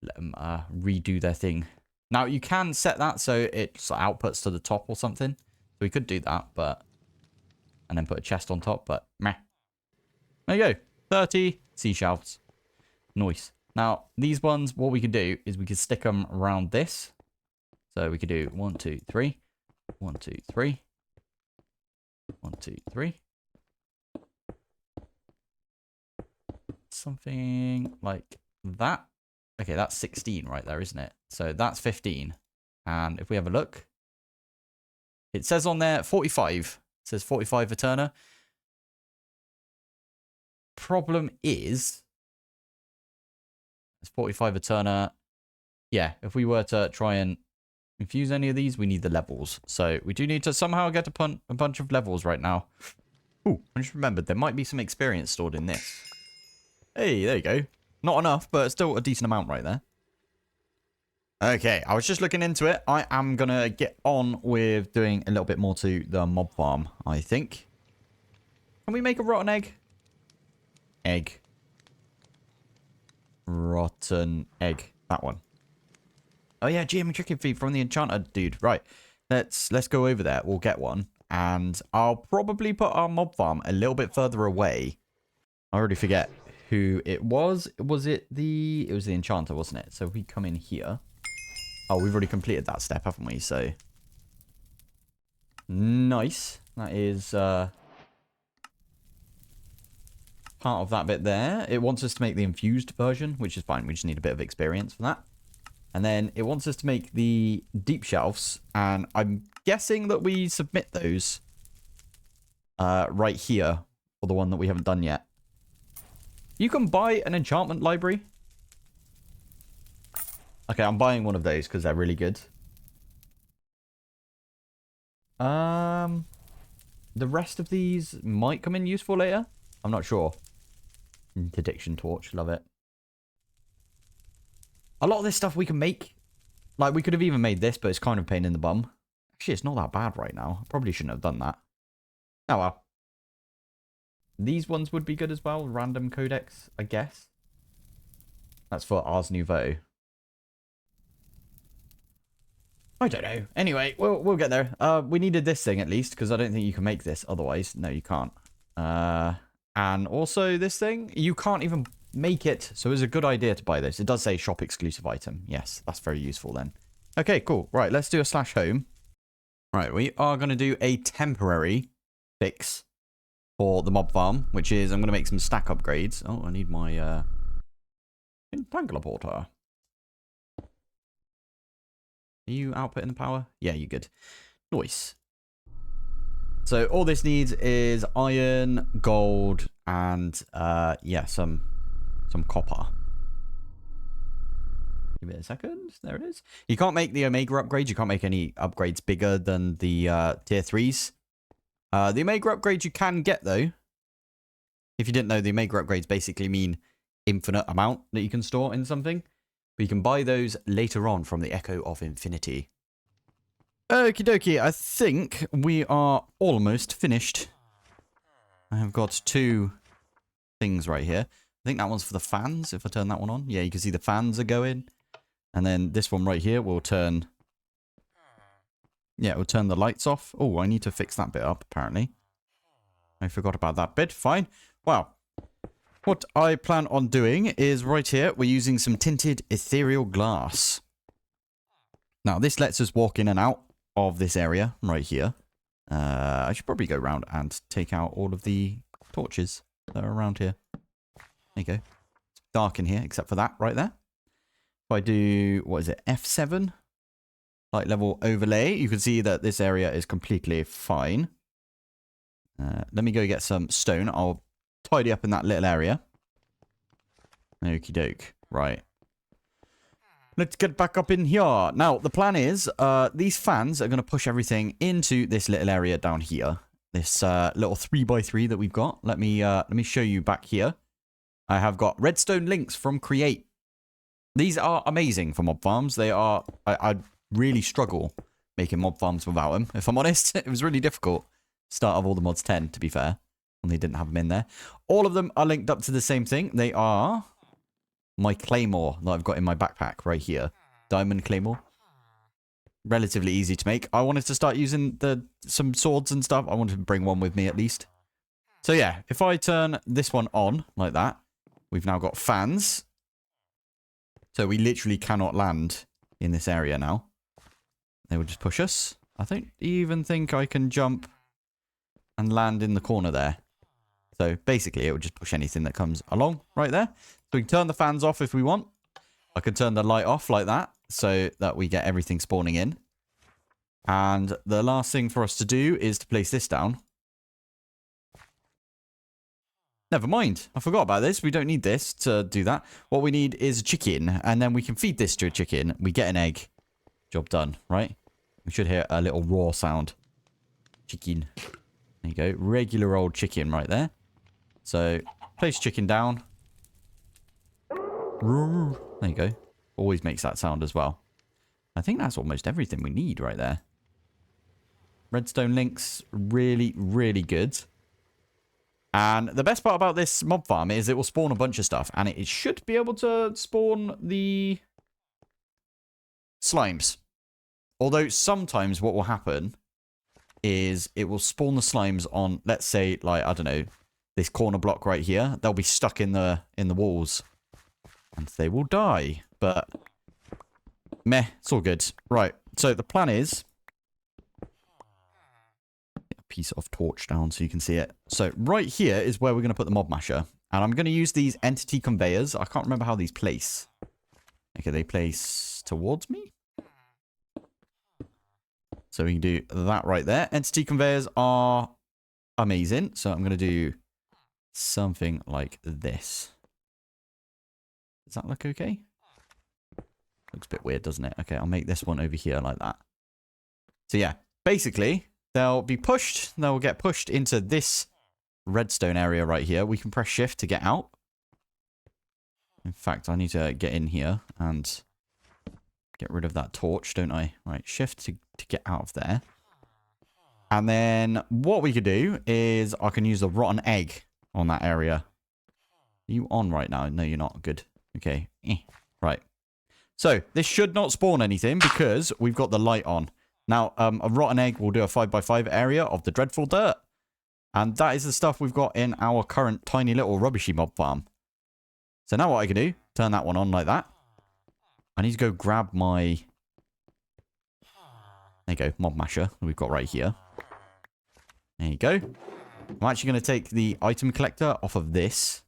Let them redo their thing. Now, you can set that so it outputs to the top or something. So we could do that, but... And then put a chest on top, but meh. There you go. 30 seashells. Nice. Now, these ones, what we could do is we could stick them around this. So we could do 1, 2, 3. 1, 2, 3. 1, 2, 3. Something like that. Okay, that's 16 right there, isn't it? So that's 15. And if we have a look, it says on there 45. It says 45 Eterna. Problem is, it's 45 Eterna. Yeah, if we were to try and infuse any of these, we need the levels. So we do need to somehow get a bunch of levels right now. Ooh, I just remembered there might be some experience stored in this. Hey, there you go. Not enough, but still a decent amount right there. Okay, I was just looking into it. I am going to get on with doing a little bit more to the mob farm, I think. Can we make a rotten egg? Egg. Rotten egg. That one. Oh yeah, GM chicken feed from the enchanter dude. Right. Let's go over there. We'll get one. And I'll probably put our mob farm a little bit further away. I already forget who it was. It was the enchanter, wasn't it? So if we come in here. Oh, we've already completed that step, haven't we? So nice. That is part of that bit there. It wants us to make the infused version, which is fine. We just need a bit of experience for that. And then it wants us to make the deep shelves. And I'm guessing that we submit those right here for the one that we haven't done yet. You can buy an enchantment library. Okay, I'm buying one of those because they're really good. The rest of these might come in useful later. I'm not sure. Interdiction torch, love it. A lot of this stuff we can make. Like, we could have even made this, but it's kind of a pain in the bum. Actually, it's not that bad right now. I probably shouldn't have done that. Oh well. These ones would be good as well. Random codex, I guess. That's for Ars Nouveau. I don't know. Anyway, we'll get there. We needed this thing at least, because I don't think you can make this otherwise. No, you can't. And also this thing, you can't even make it. So it's a good idea to buy this. It does say shop exclusive item. Yes, that's very useful then. Okay, cool. Right, let's do a /home. Right, we are going to do a temporary fix for the mob farm, which is I'm going to make some stack upgrades. Oh, I need my entangler porter. Are you outputting the power? Yeah, you good. Nice. So all this needs is iron, gold, and yeah, some copper. Give it a second. There it is. You can't make the Omega upgrades. You can't make any upgrades bigger than the tier 3s. The Omega upgrades you can get, though. If you didn't know, the Omega upgrades basically mean infinite amount that you can store in something. But you can buy those later on from the Echo of Infinity. Okie dokie, I think we are almost finished. I have got 2 things right here. I think that one's for the fans, if I turn that one on. Yeah, you can see the fans are going. And then this one right here will turn... Yeah, it will turn the lights off. Oh, I need to fix that bit up, apparently. I forgot about that bit. Fine. Wow. What I plan on doing is right here, we're using some tinted ethereal glass. Now, this lets us walk in and out of this area right here. I should probably go around and take out all of the torches that are around here. There you go. It's dark in here, except for that right there. If I do, what is it, F7? Light level overlay, you can see that this area is completely fine. Let me go get some stone. I'll tidy up in that little area. Okie doke. Right. Let's get back up in here. Now, the plan is, these fans are going to push everything into this little area down here. This little 3x3 that we've got. Let me show you back here. I have got redstone links from Create. These are amazing for mob farms. They are... I really struggle making mob farms without them, if I'm honest. It was really difficult. Start of all the mods 10, to be fair. And they didn't have them in there. All of them are linked up to the same thing. They are... my claymore that I've got in my backpack right here. Diamond claymore. Relatively easy to make. I wanted to start using some swords and stuff. I wanted to bring one with me at least. So yeah, if I turn this one on like that, we've now got fans. So we literally cannot land in this area now. They will just push us. I don't even think I can jump and land in the corner there. So basically it will just push anything that comes along right there. So we can turn the fans off if we want. I can turn the light off like that so that we get everything spawning in. And the last thing for us to do is to place this down. Never mind. I forgot about this. We don't need this to do that. What we need is a chicken. And then we can feed this to a chicken. We get an egg. Job done, right? We should hear a little raw sound. Chicken. There you go. Regular old chicken right there. So, place chicken down. There you go. Always makes that sound as well. I think that's almost everything we need right there. Redstone links. Really, really good. And the best part about this mob farm is it will spawn a bunch of stuff. And it should be able to spawn the slimes. Although sometimes what will happen is it will spawn the slimes on, let's say, like, I don't know, this corner block right here, they'll be stuck in the walls. And they will die. But meh, it's all good. Right, so the plan is... Get a piece of torch down so you can see it. So right here is where we're going to put the mob masher. And I'm going to use these entity conveyors. I can't remember how these place. Okay, they place towards me. So we can do that right there. Entity conveyors are amazing. So I'm going to do something like this. Does that look okay? Looks a bit weird, doesn't it? Okay, I'll make this one over here like that. So yeah, basically, they'll be pushed. They'll get pushed into this redstone area right here. We can press shift to get out. In fact, I need to get in here and get rid of that torch, don't I? Right, shift to get out of there. And then what we could do is I can use the rotten egg on that area. Are you on right now? No, you're not. Good. Okay. Right. So this should not spawn anything because we've got the light on. Now, a rotten egg will do a 5x5 area of the dreadful dirt. And that is the stuff we've got in our current tiny little rubbishy mob farm. So now what I can do, turn that one on like that. I need to go grab my... There you go, mob masher we've got right here. There you go. I'm actually going to take the item collector off of this.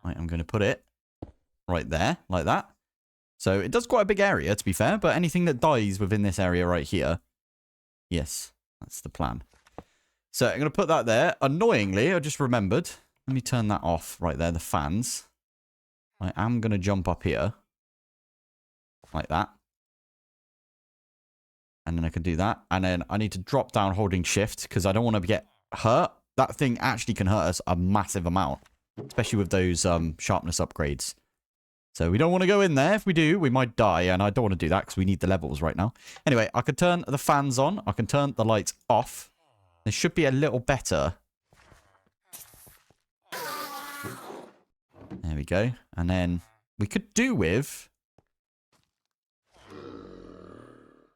Right, I'm going to put it right there, like that. So it does quite a big area, to be fair, but anything that dies within this area right here, yes, that's the plan. So I'm going to put that there. Annoyingly, I just remembered. Let me turn that off right there, the fans. I am going to jump up here. Like that. And then I can do that. And then I need to drop down holding shift because I don't want to get hurt. That thing actually can hurt us a massive amount. Especially with those sharpness upgrades. So we don't want to go in there. If we do, we might die. And I don't want to do that because we need the levels right now. Anyway, I can turn the fans on. I can turn the lights off. This should be a little better. There we go. And then we could do with...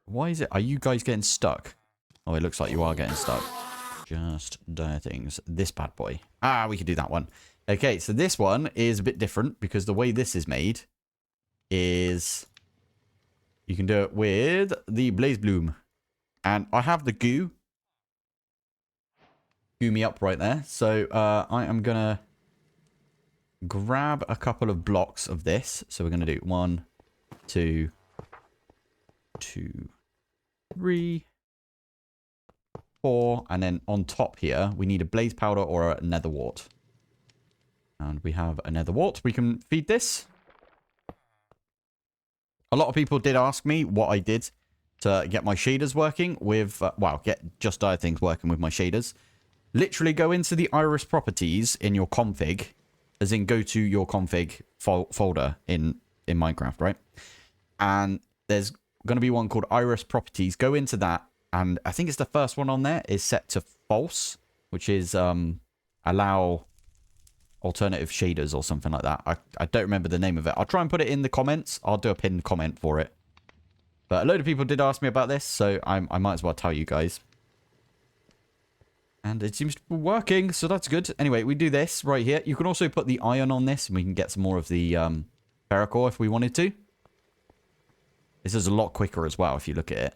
Why is it... Are you guys getting stuck? Oh, it looks like you are getting stuck. Just dire things. This bad boy. Ah, we could do that one. Okay, so this one is a bit different because the way this is made is... You can do it with the Blaze Bloom. And I have the goo. Goo me up right there. So I am going to grab a couple of blocks of this. So we're going to do 1, 2, 2, 3, 4. And then on top here, we need a blaze powder or a nether wart. And we have a nether wart. We can feed this. A lot of people did ask me what I did to get my shaders working with, well, get Just Dire Things working with my shaders. Literally go into the iris properties in your config, as in go to your config folder in Minecraft, right? And there's going to be one called iris properties. Go into that, and I think it's the first one on there is set to false, which is allow alternative shaders or something like that. I don't remember the name of it. I'll try and put it in the comments. I'll do a pinned comment for it. But a load of people did ask me about this, so I might as well tell you guys. And it seems to be working, so that's good. Anyway, we do this right here. You can also put the iron on this, and we can get some more of the ferrocore if we wanted to. This is a lot quicker as well, if you look at it.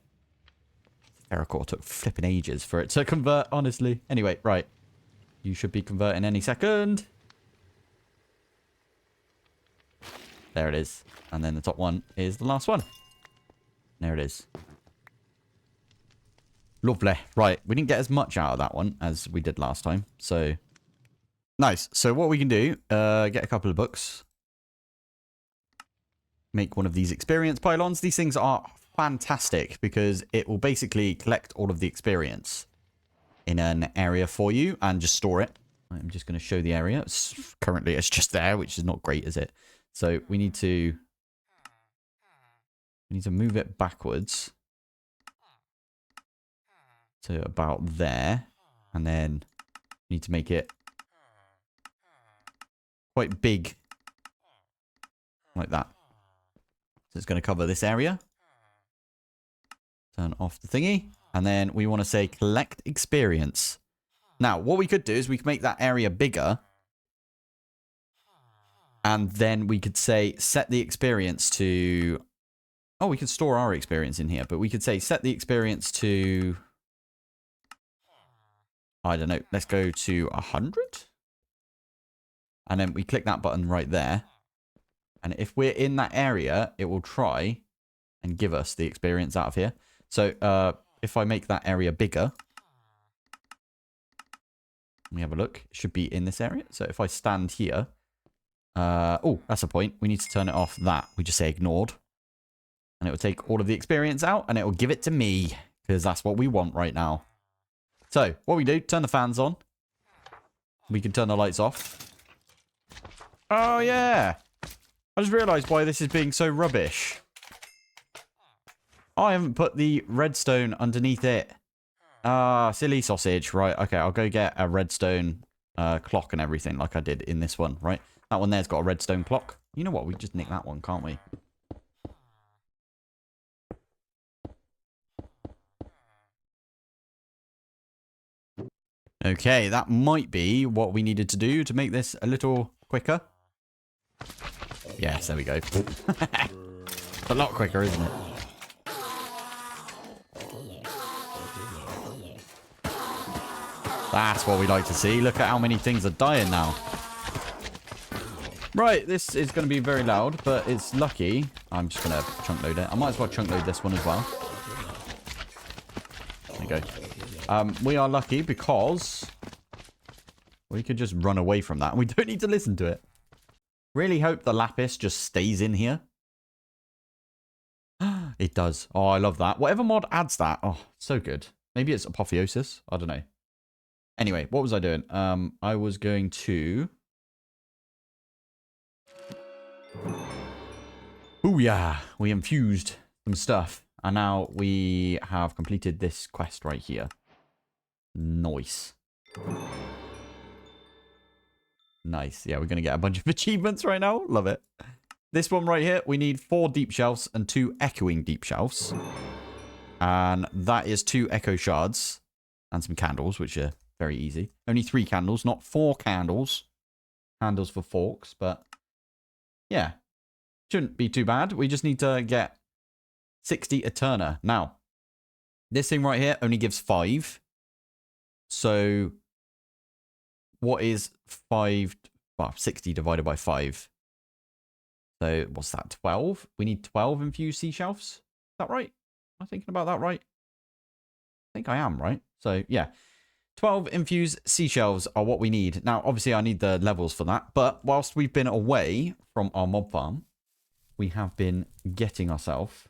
Ferrocore took flipping ages for it to convert, honestly. Anyway, right. You should be converting any second. There it is. And then the top one is the last one. There it is. Lovely. Right. We didn't get as much out of that one as we did last time. So, nice. So what we can do, get a couple of books. Make one of these experience pylons. These things are fantastic because it will basically collect all of the experience in an area for you and just store it. I'm just going to show the area. Currently, it's just there, which is not great, is it? So we need to move it backwards to about there, and then need to make it quite big, like that. So it's going to cover this area. Turn off the thingy, and then we want to say collect experience. Now, what we could do is we could make that area bigger. And then we could say, set the experience to... Oh, we could store our experience in here. But we could say, set the experience to... I don't know. Let's go to 100. And then we click that button right there. And if we're in that area, it will try and give us the experience out of here. So if I make that area bigger... Let me have a look. It should be in this area. So if I stand here... oh, that's a point. We need to turn it off that. We just say ignored. And it will take all of the experience out and it will give it to me. Because that's what we want right now. So, what we do, turn the fans on. We can turn the lights off. Oh, yeah. I just realised why this is being so rubbish. I haven't put the redstone underneath it. Ah, silly sausage. Right, okay, I'll go get a redstone clock and everything like I did in this one, right? That one there's got a redstone clock. You know what? We just nick that one, can't we? Okay, that might be what we needed to do to make this a little quicker. Yes, there we go. It's a lot quicker, isn't it? That's what we like to see. Look at how many things are dying now. Right, this is going to be very loud, but it's lucky. I'm just going to chunk load it. I might as well chunk load this one as well. There you go. We are lucky because we could just run away from that and we don't need to listen to it. Really hope the lapis just stays in here. It does. Oh, I love that. Whatever mod adds that. Oh, so good. Maybe it's apotheosis. I don't know. Anyway, what was I doing? I was going to... Ooh, yeah. We infused some stuff. And now we have completed this quest right here. Nice. Nice. Yeah, we're going to get a bunch of achievements right now. Love it. This one right here, we need 4 deep shelves and 2 echoing deep shelves. And that is 2 echo shards and some candles, which are very easy. Only 3 candles, not 4 candles. Candles for forks, but yeah. Shouldn't be too bad. We just need to get 60 Eterna. Now, this thing right here only gives 5. So, what is 5? Well, 60 divided by 5. So, what's that? 12? We need 12 infused sea shelves. Is that right? Am I thinking about that right? I think I am, right? So, yeah. 12 infused seashells are what we need. Now, obviously, I need the levels for that. But whilst we've been away from our mob farm, we have been getting ourselves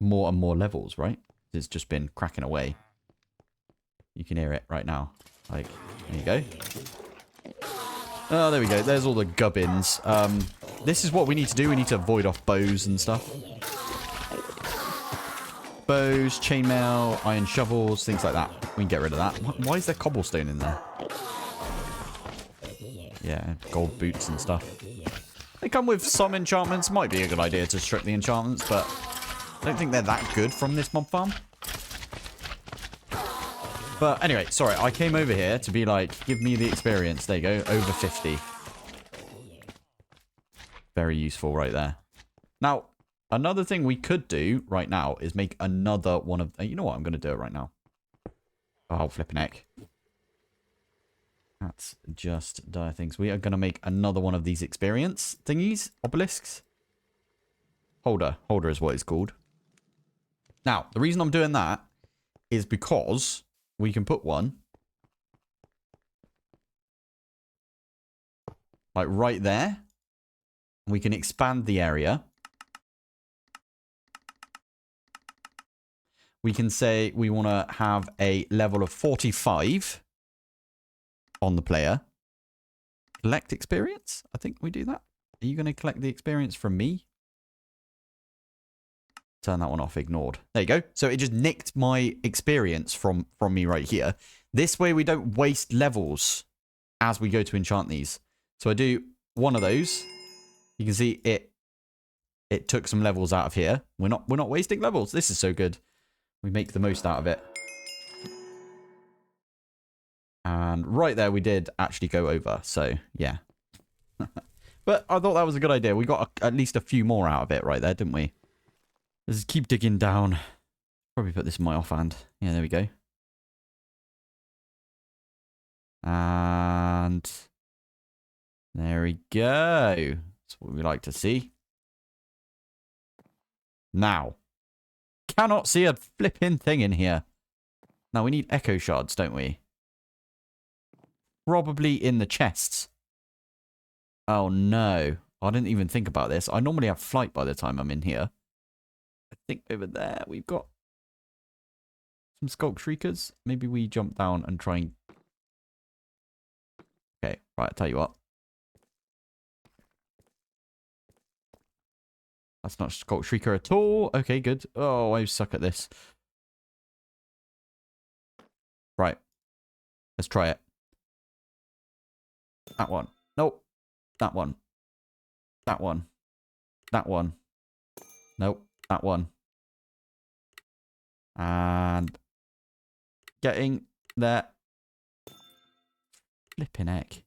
more and more levels, right? It's just been cracking away. You can hear it right now. Like, there you go. Oh, there we go. There's all the gubbins. This is what we need to do. We need to avoid off bows and stuff. Bows, chainmail, iron shovels, things like that. We can get rid of that. Why is there cobblestone in there? Yeah, gold boots and stuff. They come with some enchantments. Might be a good idea to strip the enchantments, but I don't think they're that good from this mob farm. But anyway, sorry, I came over here to be like, give me the experience. There you go, over 50. Very useful right there. Now, another thing we could do right now is make another one of... You know what? I'm going to do it right now. Oh, flipping heck. That's just dire things. We are going to make another one of these experience thingies. Obelisks. Holder. Holder is what it's called. Now, the reason I'm doing that is because we can put one like right there. We can expand the area. We can say we want to have a level of 45 on the player. Collect experience? I think we do that. Are you going to collect the experience from me? Turn that one off. Ignored. There you go. So it just nicked my experience from me right here. This way we don't waste levels as we go to enchant these. So I do one of those. You can see it took some levels out of here. We're not wasting levels. This is so good. We make the most out of it. And And right there, we did actually go over. So, yeah. But I thought that was a good idea. We got at least a few more out of it right there, didn't we? Let's keep digging down. Probably put this in my offhand. Yeah, there we go. And there we go. That's what we like to see. Now, cannot see a flipping thing in here. Now, we need echo shards, don't we? Probably in the chests. Oh, no. I didn't even think about this. I normally have flight by the time I'm in here. I think over there we've got some skulk shriekers. Maybe we jump down and try and... Okay, right, I'll tell you what. That's not skulk shrieker at all. Okay, good. Oh, I suck at this. Right. Let's try it. That one. Nope. That one. That one. That one. Nope. That one. And getting there. Flipping heck.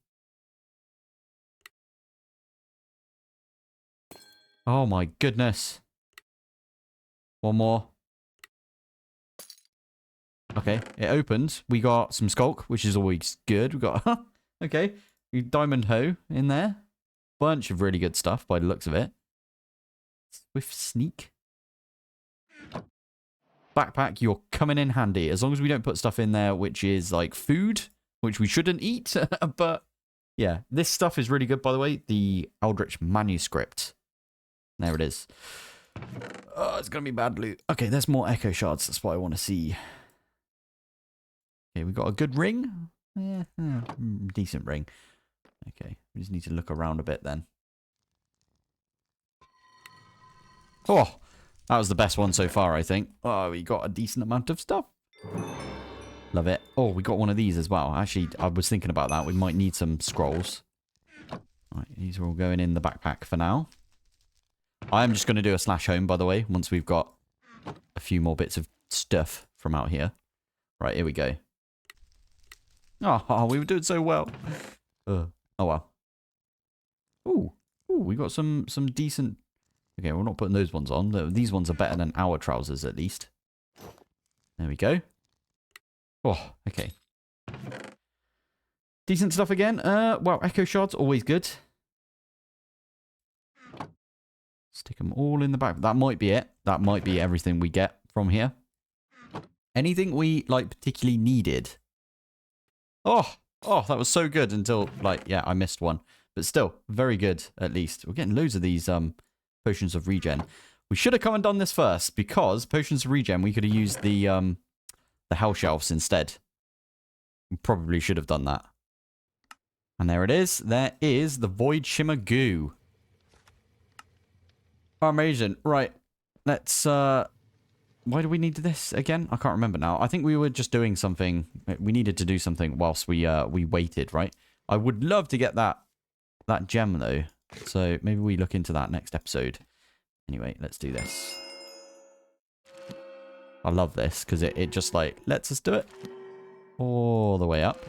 Oh my goodness. One more. Okay, it opens. We got some skulk, which is always good. We got, okay, diamond hoe in there. Bunch of really good stuff by the looks of it. Swift sneak. Backpack, you're coming in handy. As long as we don't put stuff in there which is like food, which we shouldn't eat. But yeah, this stuff is really good, by the way. The Eldritch manuscript. There it is. Oh, it's going to be bad loot. Okay, there's more echo shards. That's what I want to see. Okay, we got a good ring. Yeah, decent ring. Okay, we just need to look around a bit then. Oh, that was the best one so far, I think. Oh, we got a decent amount of stuff. Love it. Oh, we got one of these as well. Actually, I was thinking about that. We might need some scrolls. Right, these are all going in the backpack for now. I am just going to do a slash home, by the way, once we've got a few more bits of stuff from out here. Right, here we go. Oh, we were doing so well. Oh, well. Ooh, we got some decent... Okay, we're not putting those ones on. These ones are better than our trousers, at least. There we go. Oh, okay. Decent stuff again. Well, echo shards, always good. Stick them all in the back. That might be it. That might be everything we get from here. Anything we, like, particularly needed? Oh, that was so good until, like, yeah, I missed one. But still, very good, at least. We're getting loads of these potions of regen. We should have come and done this first, because potions of regen, we could have used the hell shelves instead. We probably should have done that. And there it is. There is the Void Shimmer Goo. Amazing. Right. Let's, why do we need this again? I can't remember now. I think we were just doing something. We needed to do something whilst we waited, right? I would love to get that gem, though. So maybe we look into that next episode. Anyway, let's do this. I love this because it just, like, lets us do it all the way up.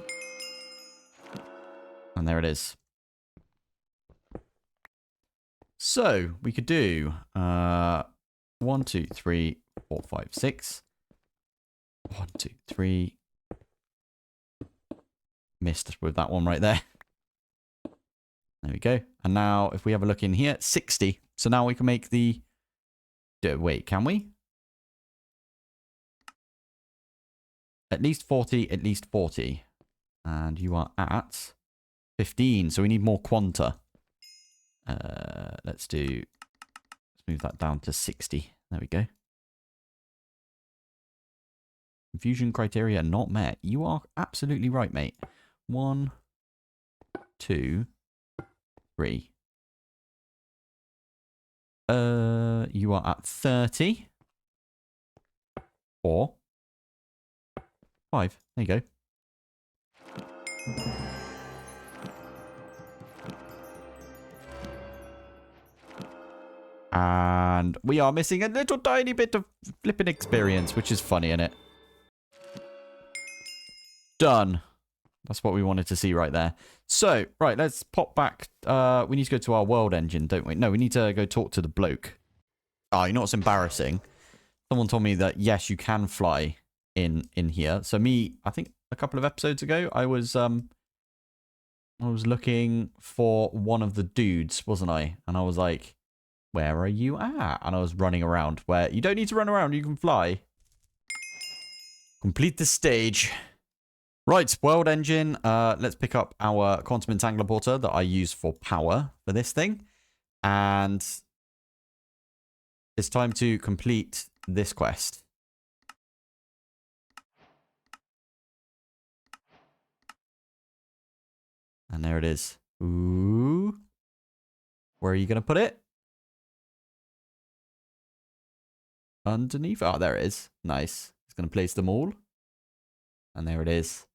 And there it is. So, we could do 1, 2, 3, 4, 5, 6. 1, 2, 3. Missed with that one right there. There we go. And now, if we have a look in here, 60. So now we can make the... Wait, can we? At least 40, at least 40. And you are at 15. So we need more quanta. Let's move that down to 60. There we go. Confusion criteria not met. You are absolutely right, mate. 1, 2, 3. You are at 30. 4. 5. There you go. And we are missing a little tiny bit of flipping experience, which is funny, isn't it? Done. That's what we wanted to see right there. So, right, let's pop back. We need to go to our world engine, don't we? No, we need to go talk to the bloke. Oh, you know what's embarrassing? Someone told me that, yes, you can fly in here. So me, I think a couple of episodes ago, I was looking for one of the dudes, wasn't I? And I was like, where are you at? And I was running around where you don't need to run around. You can fly. Complete the stage. Right, world engine. Let's pick up our quantum entangler porter that I use for power for this thing. And it's time to complete this quest. And there it is. Ooh. Where are you going to put it? Underneath. Oh, there it is. Nice. It's going to place them all. And there it is.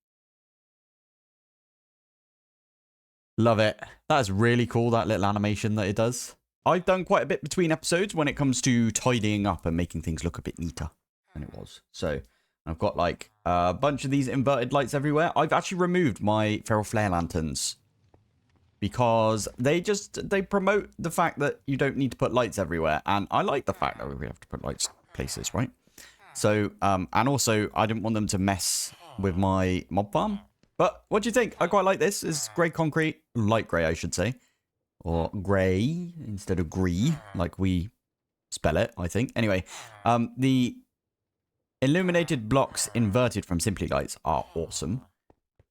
Love it. That is really cool, that little animation that it does. I've done quite a bit between episodes when it comes to tidying up and making things look a bit neater than it was. So I've got like a bunch of these inverted lights everywhere. I've actually removed my feral flare lanterns because they promote the fact that you don't need to put lights everywhere. And I like the fact that we have to put lights places, right? So, and also I didn't want them to mess with my mob farm. But what do you think? I quite like this. It's grey concrete, light grey, I should say. Or grey instead of gree, like we spell it, I think. Anyway, the illuminated blocks inverted from Simply Lights are awesome.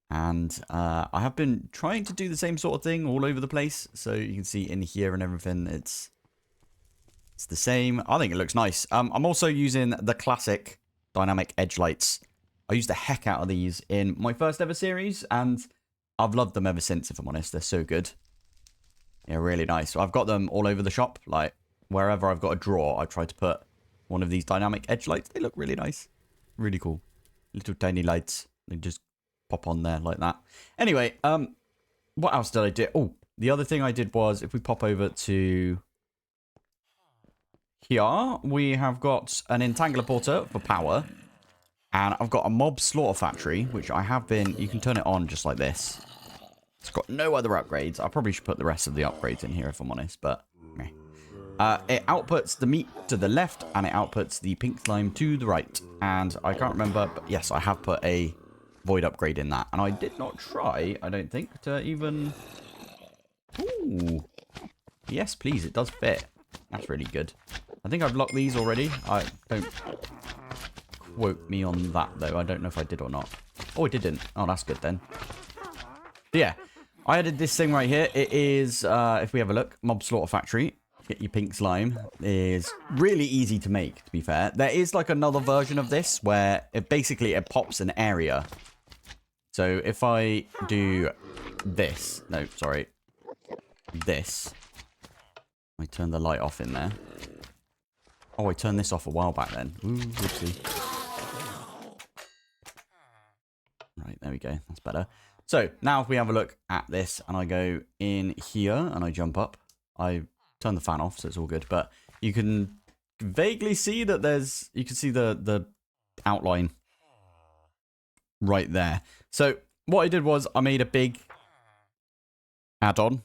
And I have been trying to do the same sort of thing all over the place. So you can see in here and everything, it's the same. I think it looks nice. I'm also using the classic dynamic edge lights. I used the heck out of these in my first ever series, and I've loved them ever since, if I'm honest. They're so good. Yeah, really nice. So I've got them all over the shop. Like, wherever I've got a drawer, I try to put one of these dynamic edge lights. They look really nice. Really cool. Little tiny lights. They just pop on there like that. Anyway, what else did I do? Oh, the other thing I did was, if we pop over to here, we have got an entangler porter for power. And I've got a mob slaughter factory, which I have been... You can turn it on just like this. It's got no other upgrades. I probably should put the rest of the upgrades in here, if I'm honest, but... meh. It outputs the meat to the left, and it outputs the pink slime to the right. And I can't remember, but yes, I have put a void upgrade in that. And I did not try, I don't think, to even... Ooh. Yes, please, it does fit. That's really good. I think I've locked these already. I don't... quote me on that though. I don't know if I did or not. Oh, I didn't. Oh, that's good then. But yeah, I added this thing right here. It is, if we have a look, mob slaughter factory. Get your pink slime. Is really easy to make, to be fair. There is like another version of this where it basically pops an area. So if I do this, no, sorry, this. I turn the light off in there. Oh, I turned this off a while back then. Ooh, whoopsie. Right, there we go. That's better. So, now if we have a look at this, and I go in here, and I jump up, I turn the fan off, so it's all good. But you can vaguely see that there's... You can see the outline right there. So, what I did was, I made a big add-on.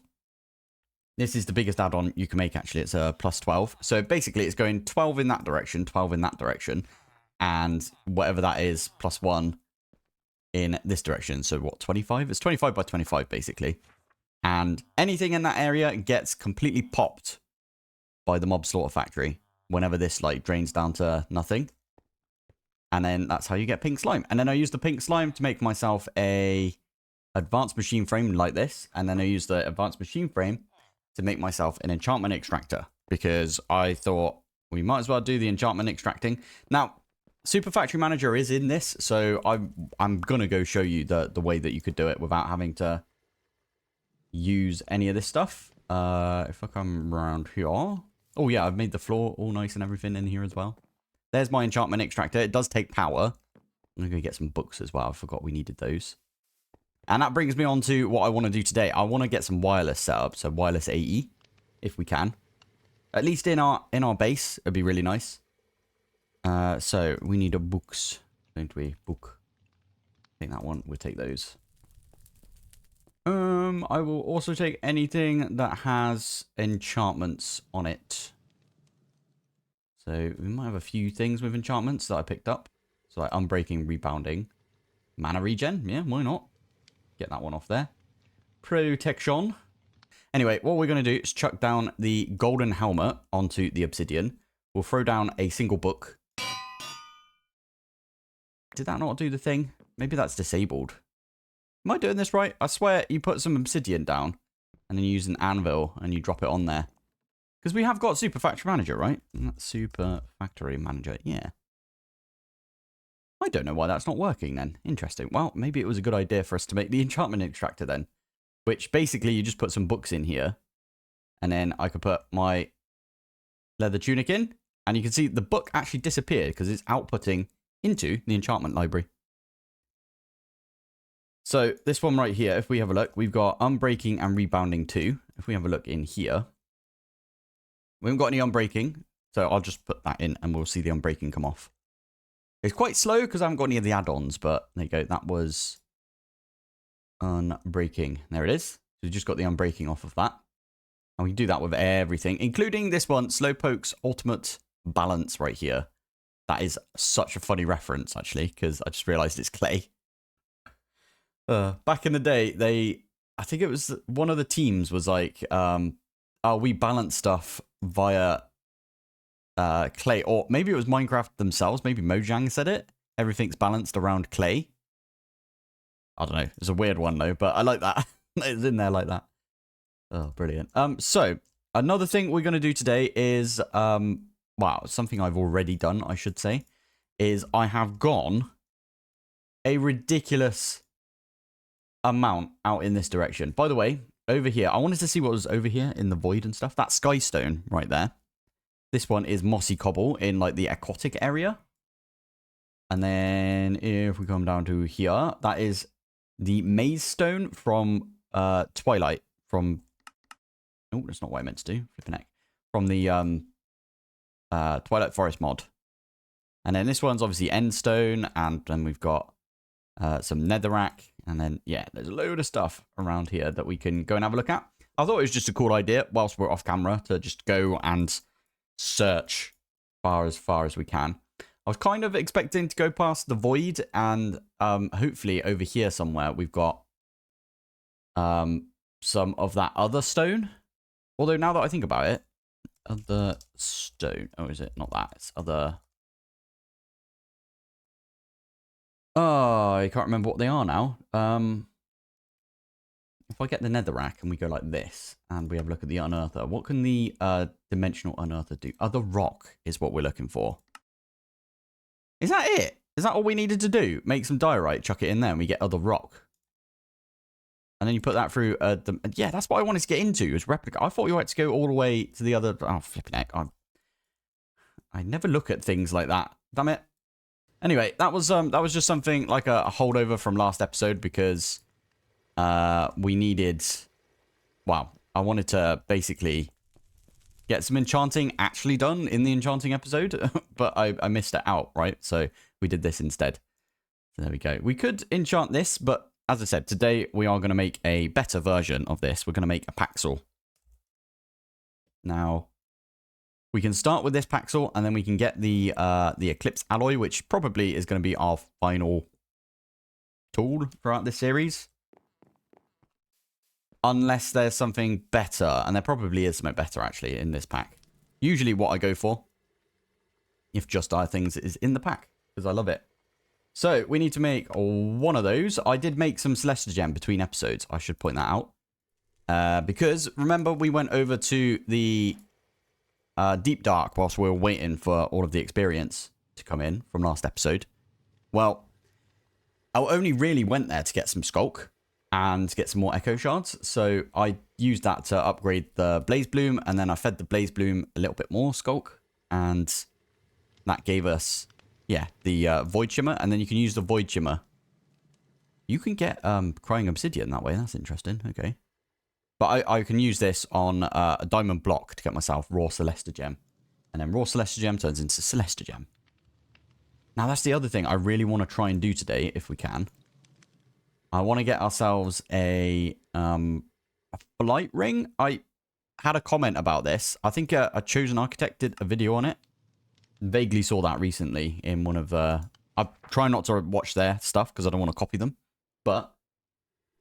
This is the biggest add-on you can make, actually. It's a plus 12. So, basically, it's going 12 in that direction, 12 in that direction, and whatever that is, plus 1 in this direction. So what, 25? It's 25 by 25 basically. And anything in that area gets completely popped by the mob slaughter factory whenever this like drains down to nothing. And then that's how you get pink slime. And then I use the pink slime to make myself a advanced machine frame like this. And then I use the advanced machine frame to make myself an enchantment extractor, because I thought we might as well do the enchantment extracting. Now, Super Factory Manager is in this, so I'm gonna go show you the way that you could do it without having to use any of this stuff. If I come around here, oh yeah, I've made the floor all nice and everything in here as well. There's my enchantment extractor. It does take power. I'm gonna get some books as well. I forgot we needed those. And that brings me on to what I want to do today. I want to get some wireless set up, so wireless AE, if we can. At least in our base, it'd be really nice. So we need a books, don't we? Book. I think that one. We'll take those. I will also take anything that has enchantments on it. So we might have a few things with enchantments that I picked up. So like unbreaking, rebounding, mana regen. Yeah, why not? Get that one off there. Protection. Anyway, what we're going to do is chuck down the golden helmet onto the obsidian. We'll throw down a single book. Did that not do the thing? Maybe that's disabled. Am I doing this right? I swear you put some obsidian down and then you use an anvil and you drop it on there. Because we have got Super Factory Manager, right? Super Factory Manager, yeah. I don't know why that's not working then. Interesting. Well, maybe it was a good idea for us to make the enchantment extractor then. Which basically you just put some books in here. And then I could put my leather tunic in. And you can see the book actually disappeared because it's outputting into the enchantment library. So this one right here, if we have a look, we've got Unbreaking and Rebounding 2. If we have a look in here, we haven't got any Unbreaking, so I'll just put that in and we'll see the Unbreaking come off. It's quite slow because I haven't got any of the add-ons, but there you go. That was Unbreaking. There it is. So we just got the Unbreaking off of that. And we can do that with everything, including this one, Slowpoke's Ultimate Balance right here. That is such a funny reference, actually, because I just realized it's clay. Back in the day, I think it was one of the teams was like, we balance stuff via clay, or maybe it was Minecraft themselves. Maybe Mojang said it. Everything's balanced around clay. I don't know. It's a weird one though, but I like that. It's in there like that. Oh, brilliant. So another thing we're going to do today is, something I've already done, I should say, is I have gone a ridiculous amount out in this direction. By the way, over here, I wanted to see what was over here in the void and stuff. That skystone right there. This one is mossy cobble in like the aquatic area. And then if we come down to here, that is the maze stone from Twilight. From that's not what I meant to do. Flipping heck. From the Twilight Forest mod. And then this one's obviously end stone, and then we've got some netherrack. And then, yeah, there's a load of stuff around here that we can go and have a look at. I thought it was just a cool idea, whilst we're off camera, to just go and search far as we can. I was kind of expecting to go past the void, and hopefully over here somewhere we've got some of that other stone. Although now that I think about it, other stone. Oh, is it not that? It's other. Oh, I can't remember what they are now. If I get the netherrack and we go like this, and we have a look at the unearther, what can the dimensional unearther do? Other rock is what we're looking for. Is that it? Is that all we needed to do? Make some diorite, chuck it in there, and we get other rock. And then you put that through. Yeah, that's what I wanted to get into, is replica. I thought you had to go all the way to the other. Oh, flipping heck. I never look at things like that. Damn it. Anyway, that was just something like a holdover from last episode, because we needed. Well, I wanted to basically get some enchanting actually done in the enchanting episode, but I missed it out, right? So we did this instead. So there we go. We could enchant this, but as I said, today we are going to make a better version of this. We're going to make a Paxel. Now, we can start with this Paxel, and then we can get the Eclipse Alloy, which probably is going to be our final tool throughout this series. Unless there's something better, and there probably is something better, actually, in this pack. Usually what I go for, if just dire things, is in the pack, because I love it. So, we need to make one of those. I did make some Celestia Gem between episodes. I should point that out. Because, remember, we went over to the Deep Dark whilst we were waiting for all of the experience to come in from last episode. Well, I only really went there to get some Skulk and get some more Echo Shards. So, I used that to upgrade the Blaze Bloom, and then I fed the Blaze Bloom a little bit more Skulk, and that gave us... yeah, the Void Shimmer, and then you can use the Void Shimmer. You can get Crying Obsidian that way. That's interesting. Okay. But I can use this on a Diamond Block to get myself Raw Celestia Gem. And then Raw Celestia Gem turns into Celestia Gem. Now, that's the other thing I really want to try and do today, if we can. I want to get ourselves a A flight ring? I had a comment about this. I think a Chosen Architect did a video on it. Vaguely saw that recently in one of... I try not to watch their stuff because I don't want to copy them. But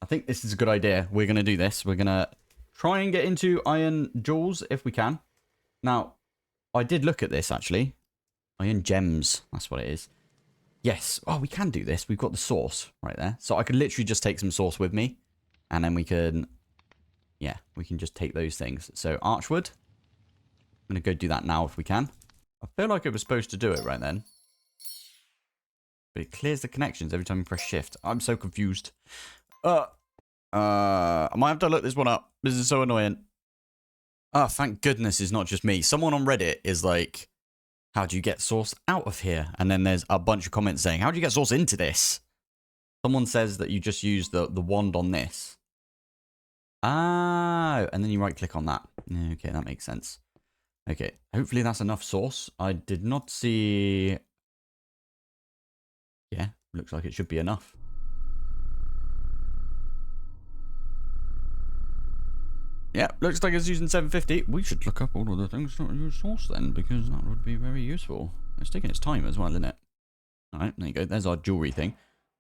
I think this is a good idea. We're going to do this. We're going to try and get into iron jewels if we can. Now, I did look at this, actually. Iron gems. That's what it is. Yes. Oh, we can do this. We've got the source right there. So I could literally just take some source with me. And then we can... Yeah, we can just take those things. So, archwood. I'm going to go do that now if we can. I feel like it was supposed to do it right then. But it clears the connections every time you press shift. I'm so confused. I might have to look this one up. This is so annoying. Oh, thank goodness it's not just me. Someone on Reddit is like, how do you get source out of here? And then there's a bunch of comments saying, how do you get source into this? Someone says that you just use the wand on this. Ah, and then you right click on that. Okay, that makes sense. Okay, hopefully that's enough source. I did not see... Yeah, looks like it should be enough. Yeah, looks like it's using 750. We should look up all of the things that use source then, because that would be very useful. It's taking its time as well, isn't it? Alright, there you go. There's our jewelry thing.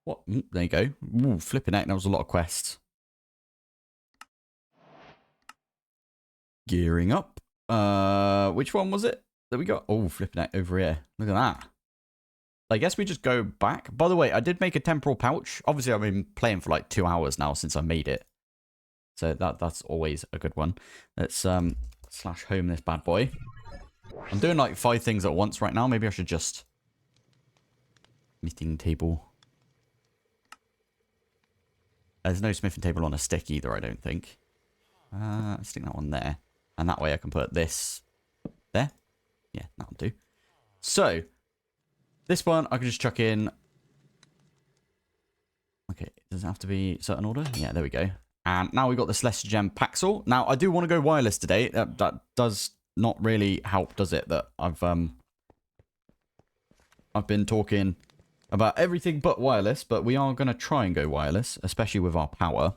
What? There you go. Ooh, flipping heck, that was a lot of quests. Gearing up. Which one was it that we got? Oh, flipping heck, over here. Look at that. I guess we just go back. By the way, I did make a temporal pouch. Obviously, I've been playing for like 2 hours now since I made it. So that's always a good one. Let's slash home this bad boy. I'm doing like 5 things at once right now. Maybe I should just... Smithing table. There's no smithing table on a stick either, I don't think. Stick that one there. And that way I can put this there. Yeah, that'll do. So, this one I can just chuck in. Okay, does it have to be certain order? Yeah, there we go. And now we've got the Celestial Gem Paxel. Now, I do want to go wireless today. That does not really help, does it? That I've been talking about everything but wireless, but we are going to try and go wireless, especially with our power.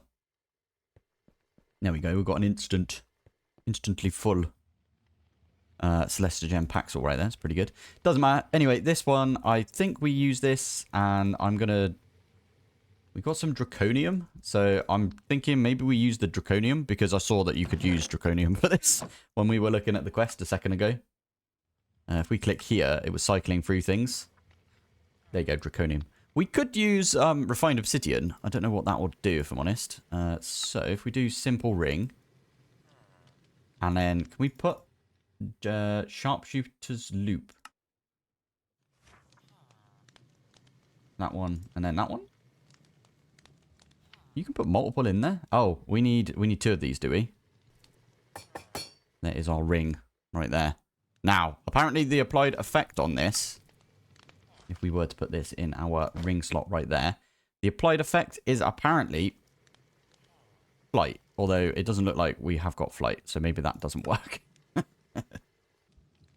There we go. We've got an instantly full Celestial Gem Paxel right there. It's pretty good. Doesn't matter. Anyway, this one, I think we use this, and I'm going to... We got some Draconium, so I'm thinking maybe we use the Draconium, because I saw that you could use Draconium for this when we were looking at the quest a second ago. If we click here, it was cycling through things. There you go, Draconium. We could use Refined Obsidian. I don't know what that would do, if I'm honest. So if we do Simple Ring, and then can we put Sharpshooter's Loop? That one, and then that one? You can put multiple in there. Oh, we need 2 of these, do we? There is our ring right there. Now, apparently the applied effect on this, if we were to put this in our ring slot right there, the applied effect is apparently flight. Although it doesn't look like we have got flight, so maybe that doesn't work.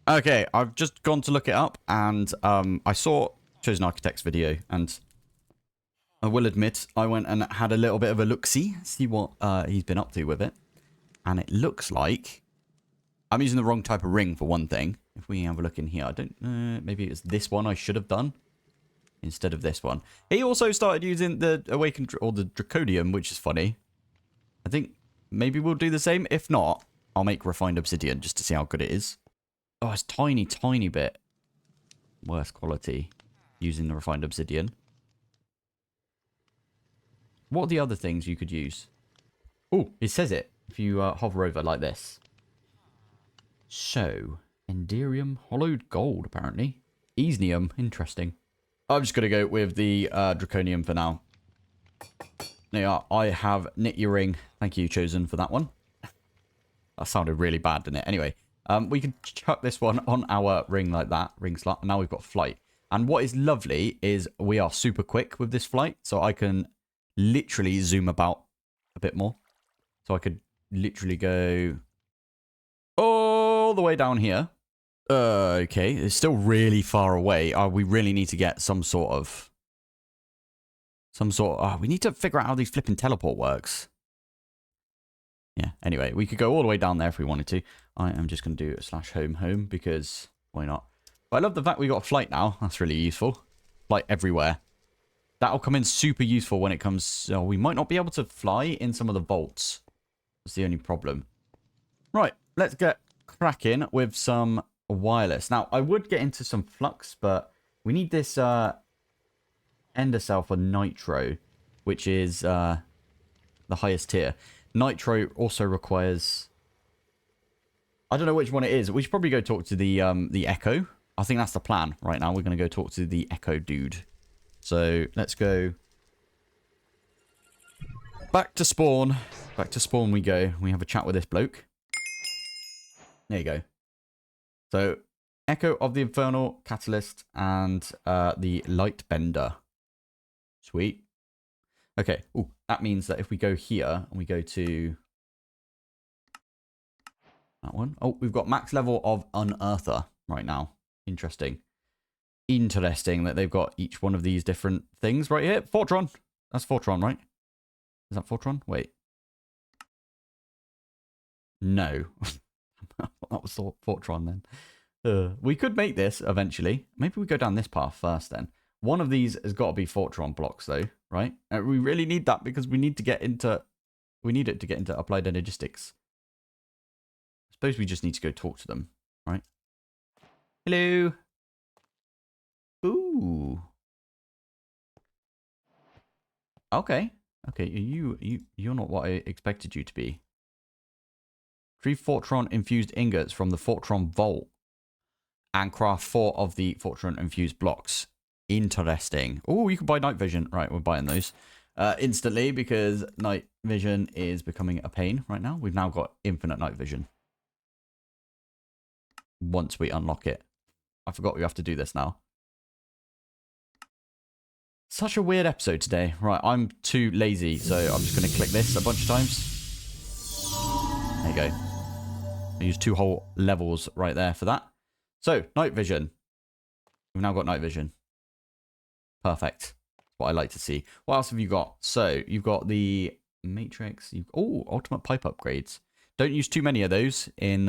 Okay, I've just gone to look it up, and I saw Chosen Architect's video, and I will admit, I went and had a little bit of a look-see, see what he's been up to with it. And it looks like... I'm using the wrong type of ring, for one thing. If we have a look in here, I don't... maybe it's this one I should have done instead of this one. He also started using the Awakened... or the Draconium, which is funny. I think maybe we'll do the same. If not, I'll make Refined Obsidian just to see how good it is. Oh, it's tiny, tiny bit worse quality using the Refined Obsidian. What are the other things you could use? Oh, it says it if you hover over like this. So, Enderium, hollowed gold, apparently. Easnium, interesting. I'm just going to go with the Draconium for now. There you are. I have knit your ring. Thank you, Chosen, for that one. That sounded really bad, didn't it? Anyway, we can chuck this one on our ring like that, ring slot. And now we've got flight. And what is lovely is we are super quick with this flight. So I can literally zoom about a bit more. So I could literally go all the way down here. Okay, it's still really far away. We really need to get some sort of... we need to figure out how these flipping teleport works. Yeah, anyway, we could go all the way down there if we wanted to. I am just going to do /home because why not? But I love the fact we got a flight now. That's really useful. Flight everywhere. That'll come in super useful when it comes... Oh, we might not be able to fly in some of the vaults. That's the only problem. Right, let's get cracking with some wireless. Now, I would get into some flux, but we need this ender cell for nitro, which is the highest tier. Nitro also requires... I don't know which one it is. We should probably go talk to the Echo. I think that's the plan right now. We're going to go talk to the Echo dude. So let's go back to spawn. Back to spawn we go. We have a chat with this bloke. There you go. So Echo of the Infernal Catalyst and the Light Bender. Sweet. Okay. Ooh, that means that if we go here and we go to that one. Oh, we've got max level of Unearther right now. Interesting. Interesting that they've got each one of these different things right here. Fortron. That's Fortron, right? Is that Fortron? Wait. No. That was Fortron then. We could make this eventually. Maybe we go down this path first then. One of these has got to be Fortron blocks though, right? We really need that because we need to get into... We need it to get into Applied Energistics. I suppose we just need to go talk to them, right? Hello. Ooh. Okay. Okay, you're not what I expected you to be. 3 Fortron infused ingots from the Fortron Vault. And craft 4 of the Fortron infused blocks. Interesting. Oh, you can buy night vision. Right, we're buying those instantly because night vision is becoming a pain right now. We've now got infinite night vision. Once we unlock it. I forgot we have to do this now. Such a weird episode today. Right, I'm too lazy, so I'm just going to click this a bunch of times. There you go. I use 2 whole levels right there for that. So, night vision. We've now got night vision. Perfect. That's what I like to see. What else have you got? So, you've got the Matrix. Oh, ultimate pipe upgrades. Don't use too many of those in,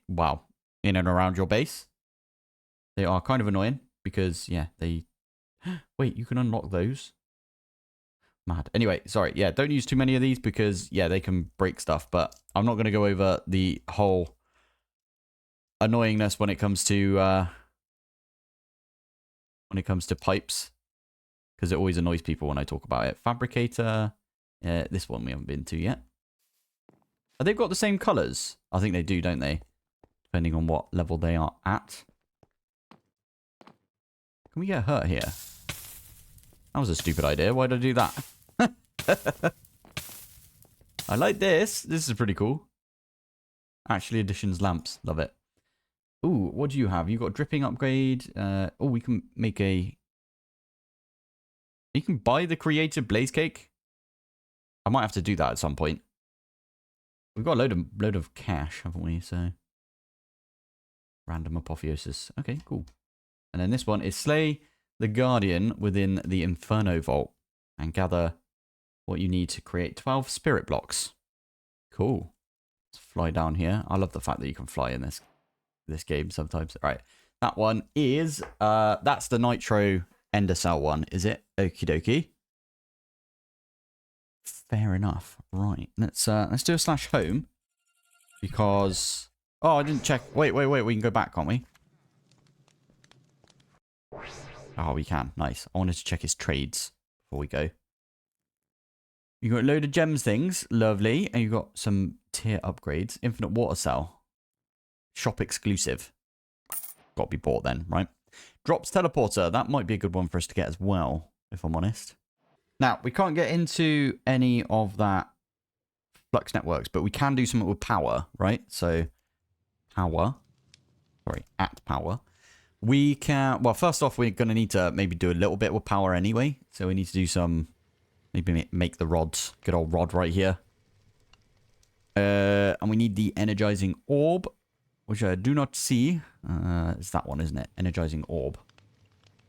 wow, in and around your base. They are kind of annoying because, yeah, they... Wait, you can unlock those? Mad. Anyway, sorry. Yeah, don't use too many of these because, yeah, they can break stuff. But I'm not going to go over the whole annoyingness when it comes to pipes. Because it always annoys people when I talk about it. Fabricator. This one we haven't been to yet. Have they got the same colours? I think they do, don't they? Depending on what level they are at. Can we get hurt here? That was a stupid idea. Why did I do that? I like this. This is pretty cool. Actually, additions lamps. Love it. Ooh, what do you have? You got dripping upgrade. Oh, we can make a... You can buy the creative blaze cake. I might have to do that at some point. We've got a load of cash, haven't we? So... Random apotheosis. Okay, cool. And then this one is slay the guardian within the Inferno Vault and gather what you need to create 12 spirit blocks. Cool. Let's fly down here. I love the fact that you can fly in this game sometimes. All right. That one is that's the Nitro Ender Cell one, is it? Okie dokie. Fair enough. Right. Let's do a /home because oh, I didn't check. Wait. We can go back, can't we? Oh, we can. Nice. I wanted to check his trades before we go. You got a load of gems things. Lovely. And you got some tier upgrades. Infinite water cell. Shop exclusive. Got to be bought then, right? Drops teleporter. That might be a good one for us to get as well, if I'm honest. Now, we can't get into any of that flux networks, but we can do something with power, right? So, power. Sorry, at power. We can, well, first off, we're going to need to maybe do a little bit with power anyway. So we need to do some, maybe make the rods. Good old rod right here. And we need the energizing orb, which I do not see. It's that one, isn't it? Energizing orb.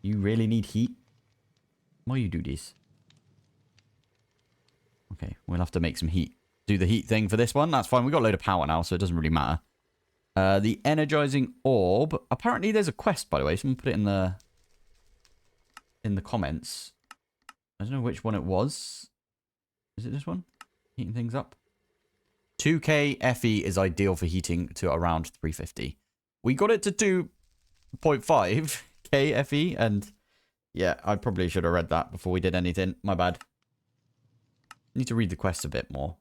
You really need heat? Why you do this? Okay, we'll have to make some heat. do the heat thing for this one. That's fine. We've got a load of power now, so it doesn't really matter. The energizing orb. Apparently there's a quest, by the way. Someone put it in the comments. I don't know which one it was. Is it this one? Heating things up. 2k FE is ideal for heating to around 350. We got it to 2.5k FE, and yeah, I probably should have read that before we did anything. My bad. Need to read the quest a bit more.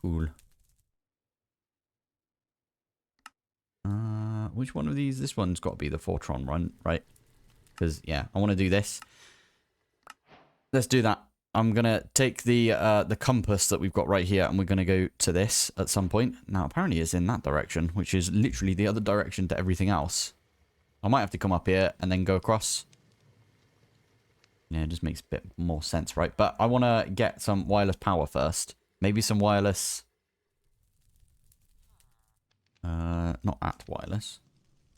Cool. Which one of these? This one's got to be the Fortron one, right? Because, yeah, I want to do this. Let's do that. I'm going to take the compass that we've got right here, and we're going to go to this at some point. Now, apparently it's in that direction, which is literally the other direction to everything else. I might have to come up here and then go across. Yeah, it just makes a bit more sense, right? But I want to get some wireless power first. Maybe some wireless... not at wireless.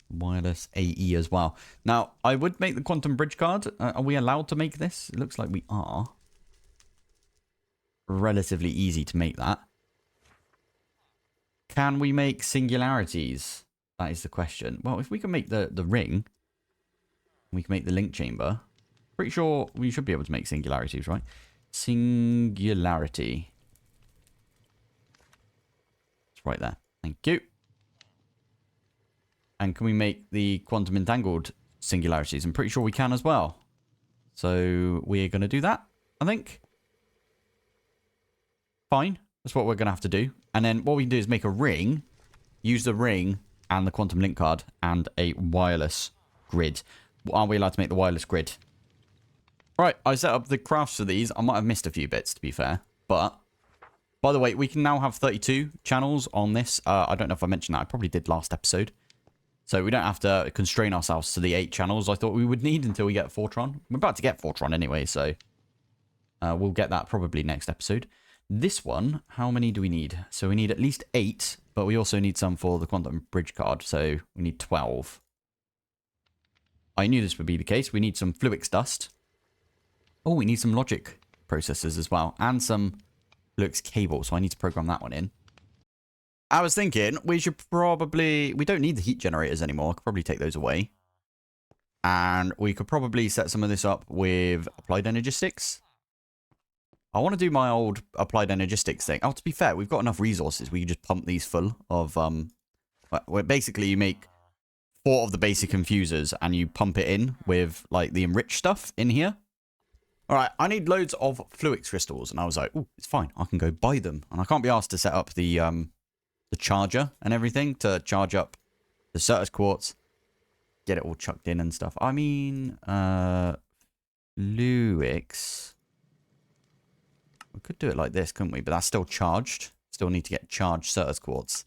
Wireless AE as well. Now, I would make the quantum bridge card. Are we allowed to make this? It looks like we are. Relatively easy to make that. Can we make singularities? That is the question. Well, if we can make the ring, we can make the link chamber. Pretty sure we should be able to make singularities, right? Singularity. It's right there. Thank you. And can we make the quantum entangled singularities? I'm pretty sure we can as well. So we're going to do that, I think. Fine. That's what we're going to have to do. And then what we can do is make a ring, use the ring and the quantum link card and a wireless grid. Are we allowed to make the wireless grid? Right, I set up the crafts for these. I might have missed a few bits, to be fair. But, by the way, we can now have 32 channels on this. I don't know if I mentioned that. I probably did last episode. So we don't have to constrain ourselves to the 8 channels I thought we would need until we get Fortron. We're about to get Fortron anyway, so we'll get that probably next episode. This one, how many do we need? So we need at least 8, but we also need some for the quantum bridge card, so we need 12. I knew this would be the case. We need some Fluix dust. Oh, we need some logic processors as well, and some Fluix cable, so I need to program that one in. I was thinking we should probably... We don't need the heat generators anymore. I could probably take those away. And we could probably set some of this up with applied energistics. I want to do my old applied energistics thing. Oh, to be fair, we've got enough resources. We can just pump these full of... Where basically, you make 4 of the basic infusers and you pump it in with like the enriched stuff in here. All right, I need loads of Fluix crystals. And I was like, oh, it's fine. I can go buy them. And I can't be asked to set up the charger and everything to charge up the Certus quartz, get it all chucked in and stuff. I mean, Fluix. We could do it like this, couldn't we? But that's still charged. Still need to get charged Certus quartz.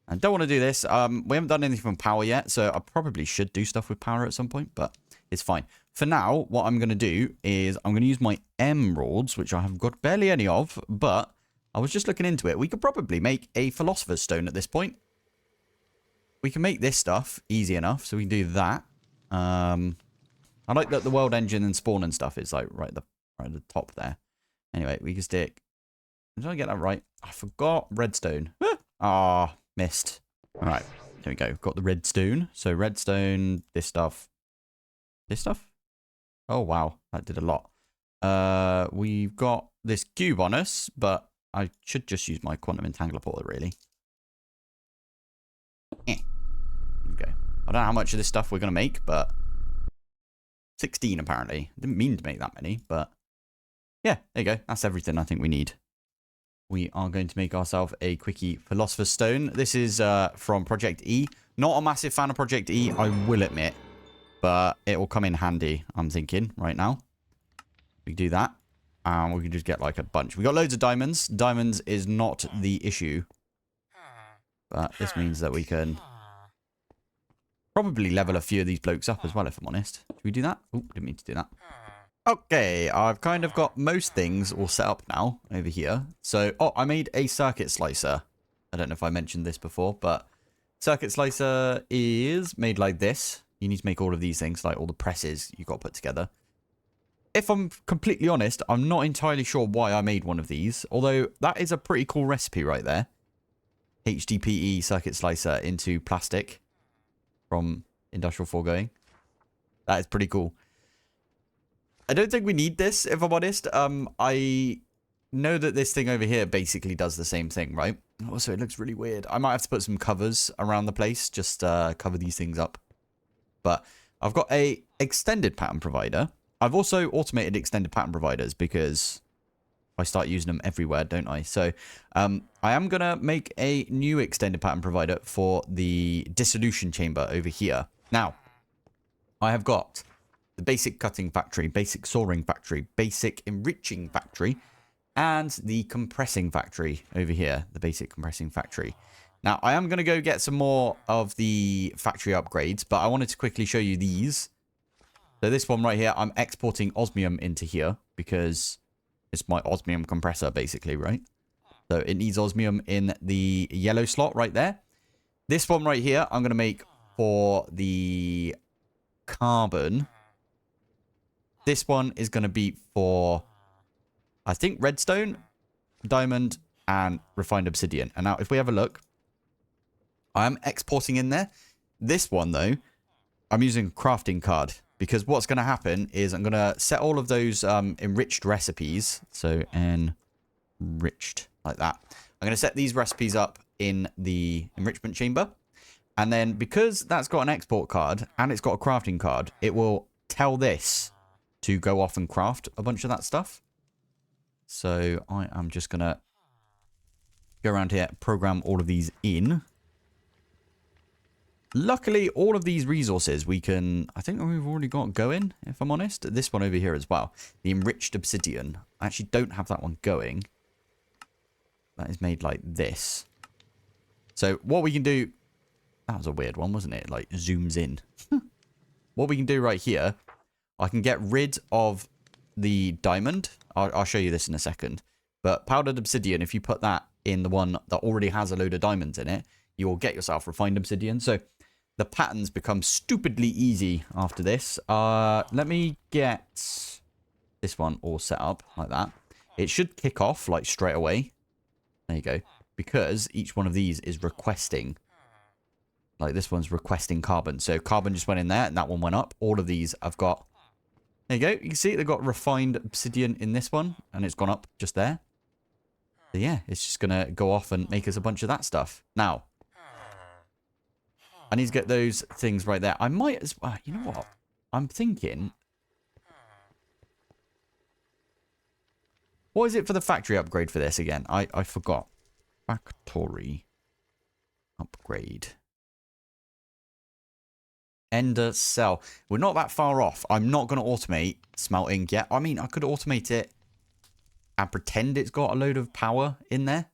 I don't want to do this. We haven't done anything from power yet, so I probably should do stuff with power at some point, but it's fine. For now, what I'm going to do is I'm going to use my emeralds, which I have got barely any of, but I was just looking into it. We could probably make a philosopher's stone at this point. We can make this stuff easy enough, so we can do that. I like that the world engine and spawn and stuff is like right at the top there. Anyway, we can stick... Did I get that right? I forgot redstone. Ah, missed. All right, there we go. Got the redstone. So redstone, this stuff. This stuff? Oh, wow. That did a lot. We've got this cube on us, but I should just use my quantum entangler portal, really. There we go. I don't know how much of this stuff we're going to make, but 16 apparently. Didn't mean to make that many, but yeah, there you go. That's everything I think we need. We are going to make ourselves a quickie Philosopher's Stone. This is from Project E. Not a massive fan of Project E, I will admit, but it will come in handy, I'm thinking, right now. We can do that. We can just get like a bunch. We got loads of diamonds. Diamonds is not the issue, but this means that we can probably level a few of these blokes up as well, if I'm honest. Should we do that? Oh, didn't mean to do that. Okay, I've kind of got most things all set up now over here. So, oh, I made a circuit slicer. I don't know if I mentioned this before, but circuit slicer is made like this. You need to make all of these things, like all the presses you've got to put together. if I'm completely honest, I'm not entirely sure why I made one of these. Although, that is a pretty cool recipe right there. HDPE circuit slicer into plastic from Industrial Foregoing. That is pretty cool. I don't think we need this, if I'm honest. I know that this thing over here basically does the same thing, right? Also, it looks really weird. I might have to put some covers around the place, just cover these things up. But I've got a extended pattern provider. I've also automated extended pattern providers because I start using them everywhere, don't I? So I am going to make a new extended pattern provider for the dissolution chamber over here. Now, I have got the basic cutting factory, basic sawing factory, basic enriching factory, and the compressing factory over here, the basic compressing factory. Now, I am going to go get some more of the factory upgrades, but I wanted to quickly show you these. So this one right here, I'm exporting osmium into here because it's my osmium compressor, basically, right? So it needs osmium in the yellow slot right there. This one right here, I'm going to make for the carbon. This one is going to be for, I think, redstone, diamond, and refined obsidian. And now, if we have a look, I am exporting in there. This one, though, I'm using a crafting card. Because what's going to happen is I'm going to set all of those enriched recipes. So, enriched, like that. I'm going to set these recipes up in the enrichment chamber. And then, because that's got an export card, and it's got a crafting card, it will tell this to go off and craft a bunch of that stuff. So I am just going to go around here, program all of these in. Luckily, all of these resources we can, I think we've already got going, if I'm honest. This one over here as well. The enriched obsidian. I actually don't have that one going. That is made like this. So what we can do, that was a weird one, wasn't it? Like zooms in. What we can do right here, I can get rid of the diamond. I'll show you this in a second. But powdered obsidian, if you put that in the one that already has a load of diamonds in it, you will get yourself refined obsidian. So the patterns become stupidly easy after this. Let me get this one all set up like that. It should kick off like straight away. There you go. Because each one of these is requesting. Like this one's requesting carbon. So carbon just went in there and that one went up. All of these I've got. There you go. You can see they've got refined obsidian in this one. And it's gone up just there. So yeah, it's just going to go off and make us a bunch of that stuff. Now, I need to get those things right there. I might as well. You know what? I'm thinking. What is it for the factory upgrade for this again? I forgot. Factory upgrade. Ender cell. We're not that far off. I'm not going to automate smelting yet. I mean, I could automate it and pretend it's got a load of power in there.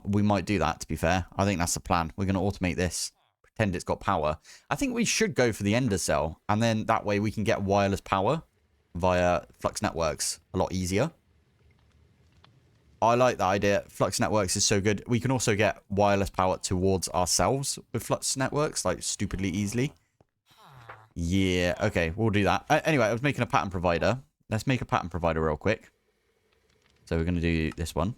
We might do that, to be fair. I think that's the plan. We're going to automate this. Pretend it's got power. I think we should go for the ender cell. And then that way we can get wireless power via Flux Networks a lot easier. I like that idea. Flux Networks is so good. We can also get wireless power towards ourselves with Flux Networks, like stupidly easily. Yeah, okay, we'll do that. Anyway, I was making a pattern provider. Let's make a pattern provider real quick. So we're going to do this one.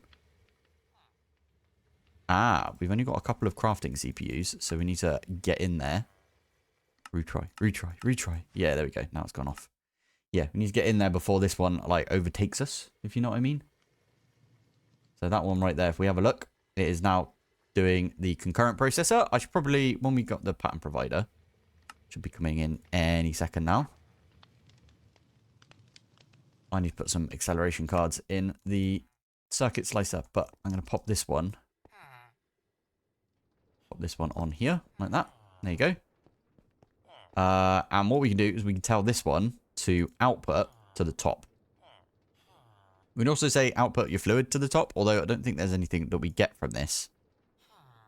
Ah, we've only got a couple of crafting CPUs, so we need to get in there. Retry. Yeah, there we go. Now it's gone off. Yeah, we need to get in there before this one, like, overtakes us, if you know what I mean. So that one right there, if we have a look, it is now doing the concurrent processor. I should probably, when we got the pattern provider, should be coming in any second now. I need to put some acceleration cards in the circuit slicer, but I'm going to pop this one. Pop this one on here, like that. There you go. And what we can do is we can tell this one to output to the top. We can also say output your fluid to the top, although I don't think there's anything that we get from this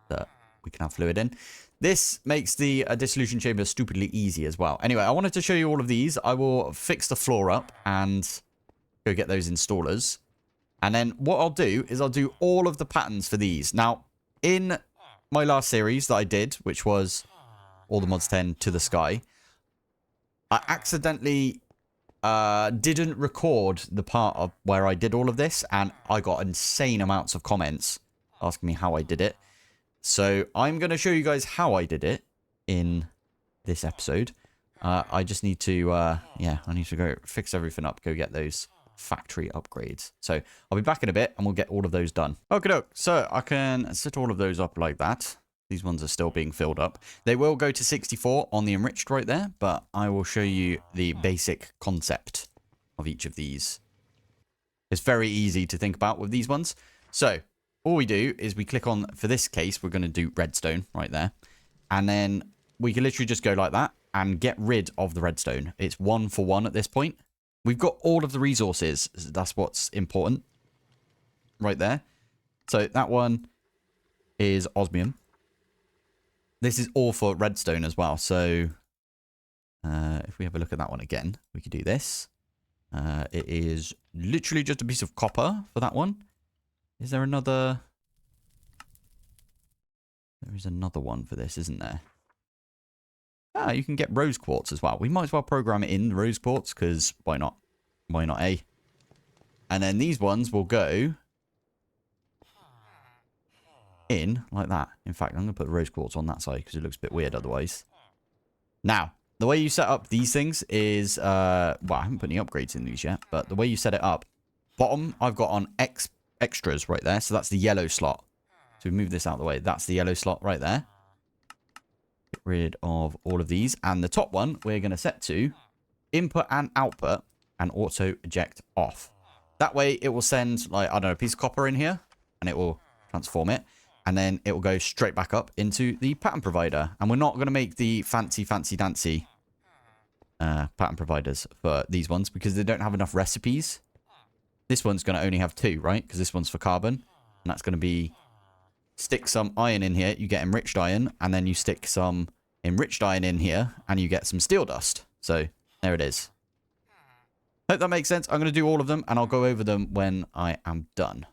that we can have fluid in. This makes the dissolution chamber stupidly easy as well. Anyway, I wanted to show you all of these. I will fix the floor up and go get those installers. And then what I'll do is I'll do all of the patterns for these. Now, in my last series that I did, which was all the mods 10 to the sky, I accidentally didn't record the part of where I did all of this, and I got insane amounts of comments asking me how I did it. So I'm going to show you guys how I did it in this episode. I just need to, I need to go fix everything up, go get those factory upgrades. So I'll be back in a bit and we'll get all of those done. Okay, so I can set all of those up like that. These ones are still being filled up. They will go to 64 on the enriched right there, but I will show you the basic concept of each of these. It's very easy to think about with these ones. So all we do is we click on, for this case, we're going to do redstone right there. And then we can literally just go like that and get rid of the redstone. It's 1 for 1 at this point. We've got all of the resources. That's what's important right there. So that one is osmium. This is all for redstone as well. So if we have a look at that one again, we could do this. It is literally just a piece of copper for that one. Is there another? There is another one for this, isn't there? Ah, you can get rose quartz as well. We might as well program it in rose quartz, because why not? Why not, eh? And then these ones will go in like that. In fact, I'm going to put rose quartz on that side, because it looks a bit weird otherwise. Now, the way you set up these things is, well, I haven't put any upgrades in these yet, but the way you set it up, bottom, I've got on extras right there. So that's the yellow slot. So we move this out of the way. That's the yellow slot right there. Get rid of all of these. And the top one, we're going to set to input and output and auto eject off. That way it will send, like, I don't know, a piece of copper in here and it will transform it. And then it will go straight back up into the pattern provider. And we're not going to make the fancy dancy pattern providers for these ones because they don't have enough recipes. This one's going to only have 2, right? Because this one's for carbon. And that's going to be, stick some iron in here, you get enriched iron. And then you stick some enriched iron in here, and you get some steel dust. So, there it is. Hope that makes sense. I'm going to do all of them, and I'll go over them when I am done.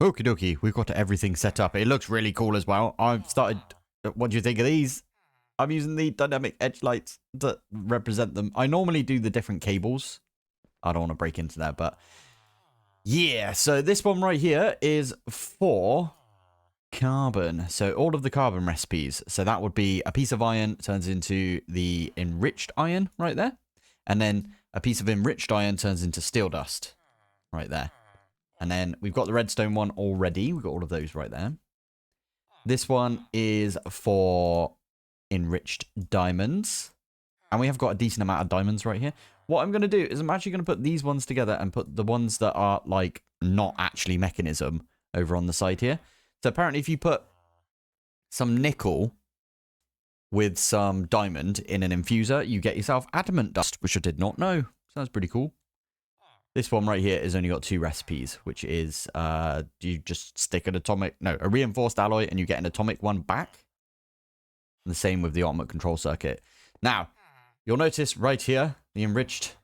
Okie dokie, we've got everything set up. It looks really cool as well. I've started... What do you think of these? I'm using the dynamic edge lights to represent them. I normally do the different cables. I don't want to break into that, but yeah. So this one right here is for carbon. So all of the carbon recipes. So that would be a piece of iron turns into the enriched iron right there. And then a piece of enriched iron turns into steel dust right there. And then we've got the redstone one already. We've got all of those right there. This one is for enriched diamonds. And we have got a decent amount of diamonds right here. What I'm going to do is I'm actually going to put these ones together and put the ones that are, like, not actually mechanism over on the side here. So apparently if you put some nickel with some diamond in an infuser, you get yourself adamant dust, which I did not know. Sounds pretty cool. This one right here has only got 2 recipes, which is you just stick a reinforced alloy and you get an atomic one back. And the same with the ultimate control circuit. Now, you'll notice right here, the enriched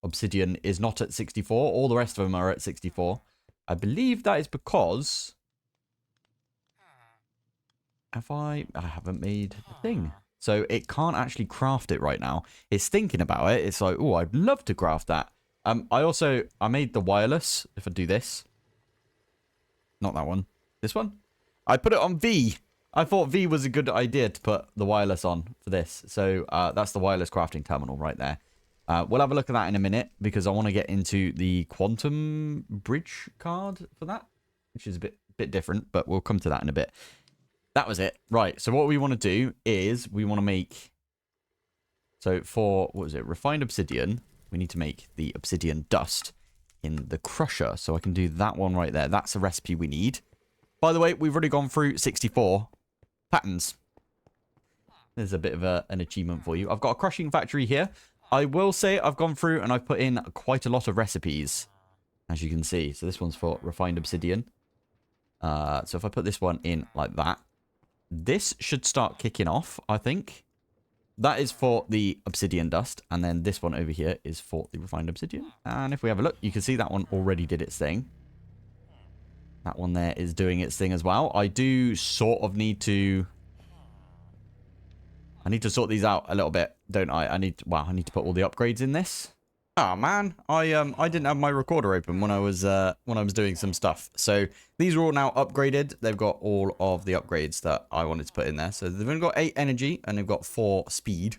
obsidian is not at 64. All the rest of them are at 64. I believe that is because I haven't made the thing. So it can't actually craft it right now. It's thinking about it. It's like, oh, I'd love to craft that. I made the wireless. If I do this. Not that one. This one. I put it on V. I thought V was a good idea to put the wireless on for this. So that's the wireless crafting terminal right there. We'll have a look at that in a minute because I want to get into the quantum bridge card for that, which is a bit different, but we'll come to that in a bit. That was it. Right. So what we want to do is we want to make... So for, what was it? Refined obsidian. We need to make the obsidian dust in the crusher. So I can do that one right there. That's a recipe we need. By the way, we've already gone through 64 patterns. There's a bit of an achievement for you. I've got a crushing factory here. I will say I've gone through and I've put in quite a lot of recipes, as you can see. So this one's for refined obsidian. So if I put this one in like that, this should start kicking off, I think. That is for the obsidian dust. And then this one over here is for the refined obsidian. And if we have a look, you can see that one already did its thing. That one there is doing its thing as well. I do sort of need to... I need to sort these out a little bit, don't I? I need to put all the upgrades in this. Oh man, I didn't have my recorder open when I was doing some stuff. So these are all now upgraded. They've got all of the upgrades that I wanted to put in there. So they've only got 8 energy and they've got 4 speed.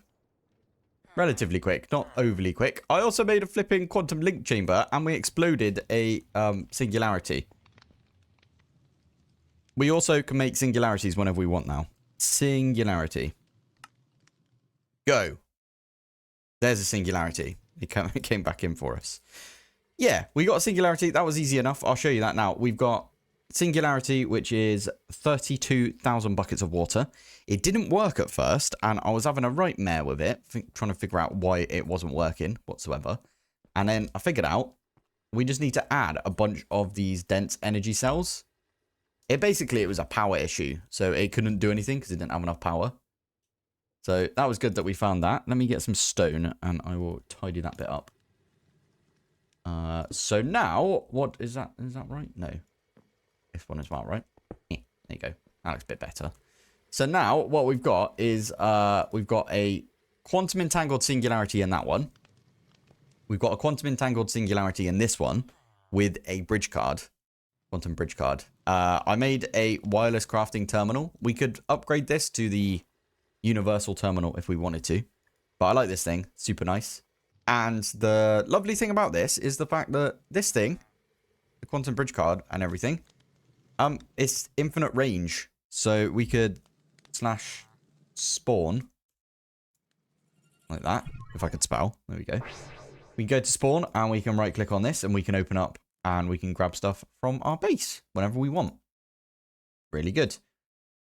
Relatively quick, not overly quick. I also made a flipping quantum link chamber and we exploded a singularity. We also can make singularities whenever we want now. Singularity. Go. There's a singularity. It came back in for us. Yeah, we got a singularity. That was easy enough. I'll show you that now. We've got singularity, which is 32,000 buckets of water. It didn't work at first, and I was having a right mare with it, trying to figure out why it wasn't working whatsoever. And then I figured out we just need to add a bunch of these dense energy cells. It was a power issue, so it couldn't do anything because it didn't have enough power. So that was good that we found that. Let me get some stone and I will tidy that bit up. So now, what is that? Is that right? No. This one is about right. There you go. That looks a bit better. So now what we've got is we've got a quantum entangled singularity in that one. We've got a quantum entangled singularity in this one with a bridge card. Quantum bridge card. I made a wireless crafting terminal. We could upgrade this to the universal terminal if we wanted to, but I like this thing. Super nice. And the lovely thing about this is the fact that this thing, the quantum bridge card and everything, it's infinite range. So we could / spawn like that. If I could spell, there we go. We can go to spawn and we can right click on this and we can open up and we can grab stuff from our base whenever we want. Really good.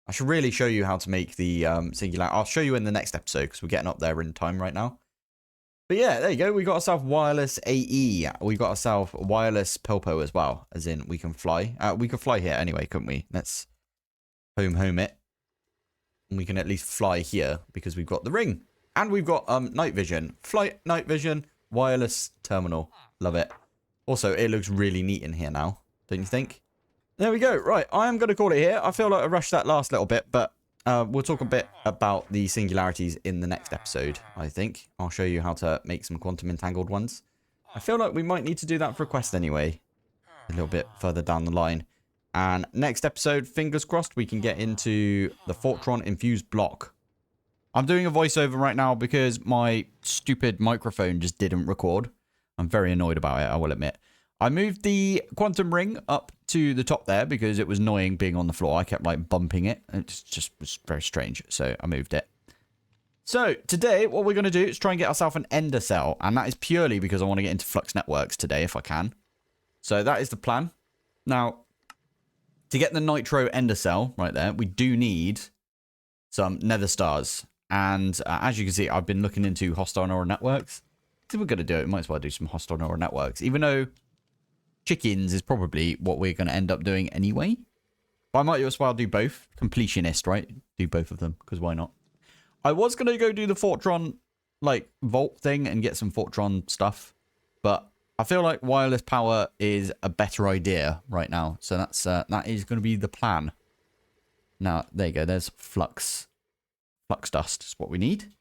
I should really show you how to make the singular. I'll show you in the next episode because we're getting up there in time right now. But yeah, there you go. We got ourselves wireless AE. We got ourselves wireless Pilpoh as well, as in we can fly. We could fly here anyway, couldn't we? Let's home it. And we can at least fly here because we've got the ring. And we've got night vision. Flight, night vision, wireless terminal. Love it. Also, it looks really neat in here now, don't you think? There we go. Right, I am going to call it here. I feel like I rushed that last little bit, but we'll talk a bit about the singularities in the next episode, I think. I'll show you how to make some quantum entangled ones. I feel like we might need to do that for a quest anyway, a little bit further down the line. And next episode, fingers crossed, we can get into the Fortron infused block. I'm doing a voiceover right now because my stupid microphone just didn't record. I'm very annoyed about it, I will admit. I moved the quantum ring up to the top there because it was annoying being on the floor. I kept like bumping it. It just was very strange. So I moved it. So today what we're going to do is try and get ourselves an ender cell. And that is purely because I want to get into flux networks today if I can. So that is the plan. Now, to get the nitro ender cell right there, we do need some nether stars. And as you can see, I've been looking into hostile neural networks. If we're going to do it, we might as well do some hostile neural networks. Even though chickens is probably what we're going to end up doing anyway. But I might as well do both. Completionist, right? Do both of them, because why not? I was going to go do the Fortron, like, vault thing and get some Fortron stuff. But I feel like wireless power is a better idea right now. So that is going to be the plan. Now, there you go. There's flux. Flux dust is what we need.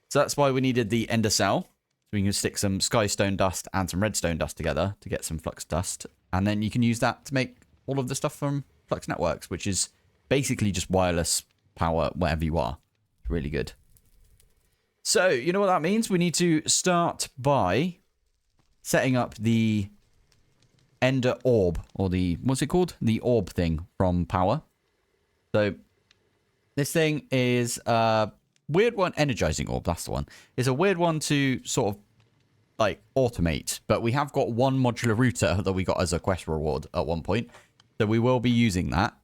So that's why we needed the ender cell. We can stick some skystone dust and some redstone dust together to get some flux dust. And then you can use that to make all of the stuff from Flux Networks, which is basically just wireless power wherever you are. It's really good. So, you know what that means? We need to start by setting up the Ender Orb, or the, what's it called? The orb thing from power. So, this thing is weird one. Energizing orb, that's the one. It's a weird one to sort of like automate, but we have got one modular router that we got as a quest reward at one point, so we will be using that.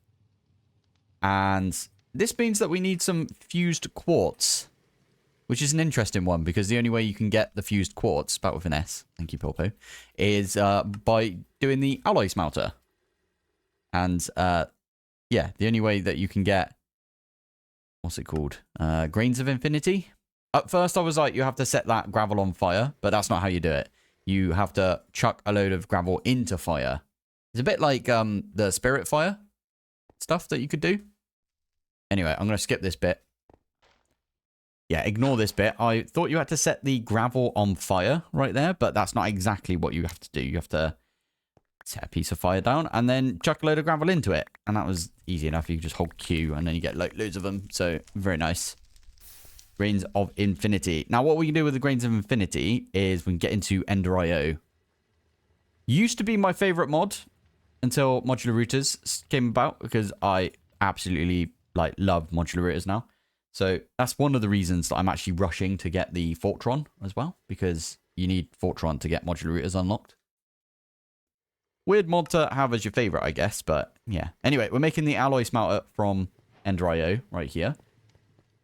And this means that we need some fused quartz, which is an interesting one because the only way you can get the fused quartz, spelled with an S, thank you Pilpoh, is by doing the alloy smelter. And yeah, the only way that you can get, what's it called? Grains of Infinity. At first, I was like, you have to set that gravel on fire, but that's not how you do it. You have to chuck a load of gravel into fire. It's a bit like the spirit fire stuff that you could do. Anyway, I'm going to skip this bit. yeah, ignore this bit. I thought you had to set the gravel on fire right there, but that's not exactly what you have to do. You have to set a piece of fire down and then chuck a load of gravel into it. And that was easy enough. You just hold Q and then you get like loads of them. So very nice. Grains of Infinity. Now what we can do with the Grains of Infinity is we can get into Ender IO. Used to be my favorite mod until modular routers came about, because I absolutely like love modular routers now. So that's one of the reasons that I'm actually rushing to get the Fortron as well, because you need Fortron to get modular routers unlocked. Weird mod to have as your favorite, I guess, but yeah. Anyway, we're making the alloy smelter from Ender IO right here.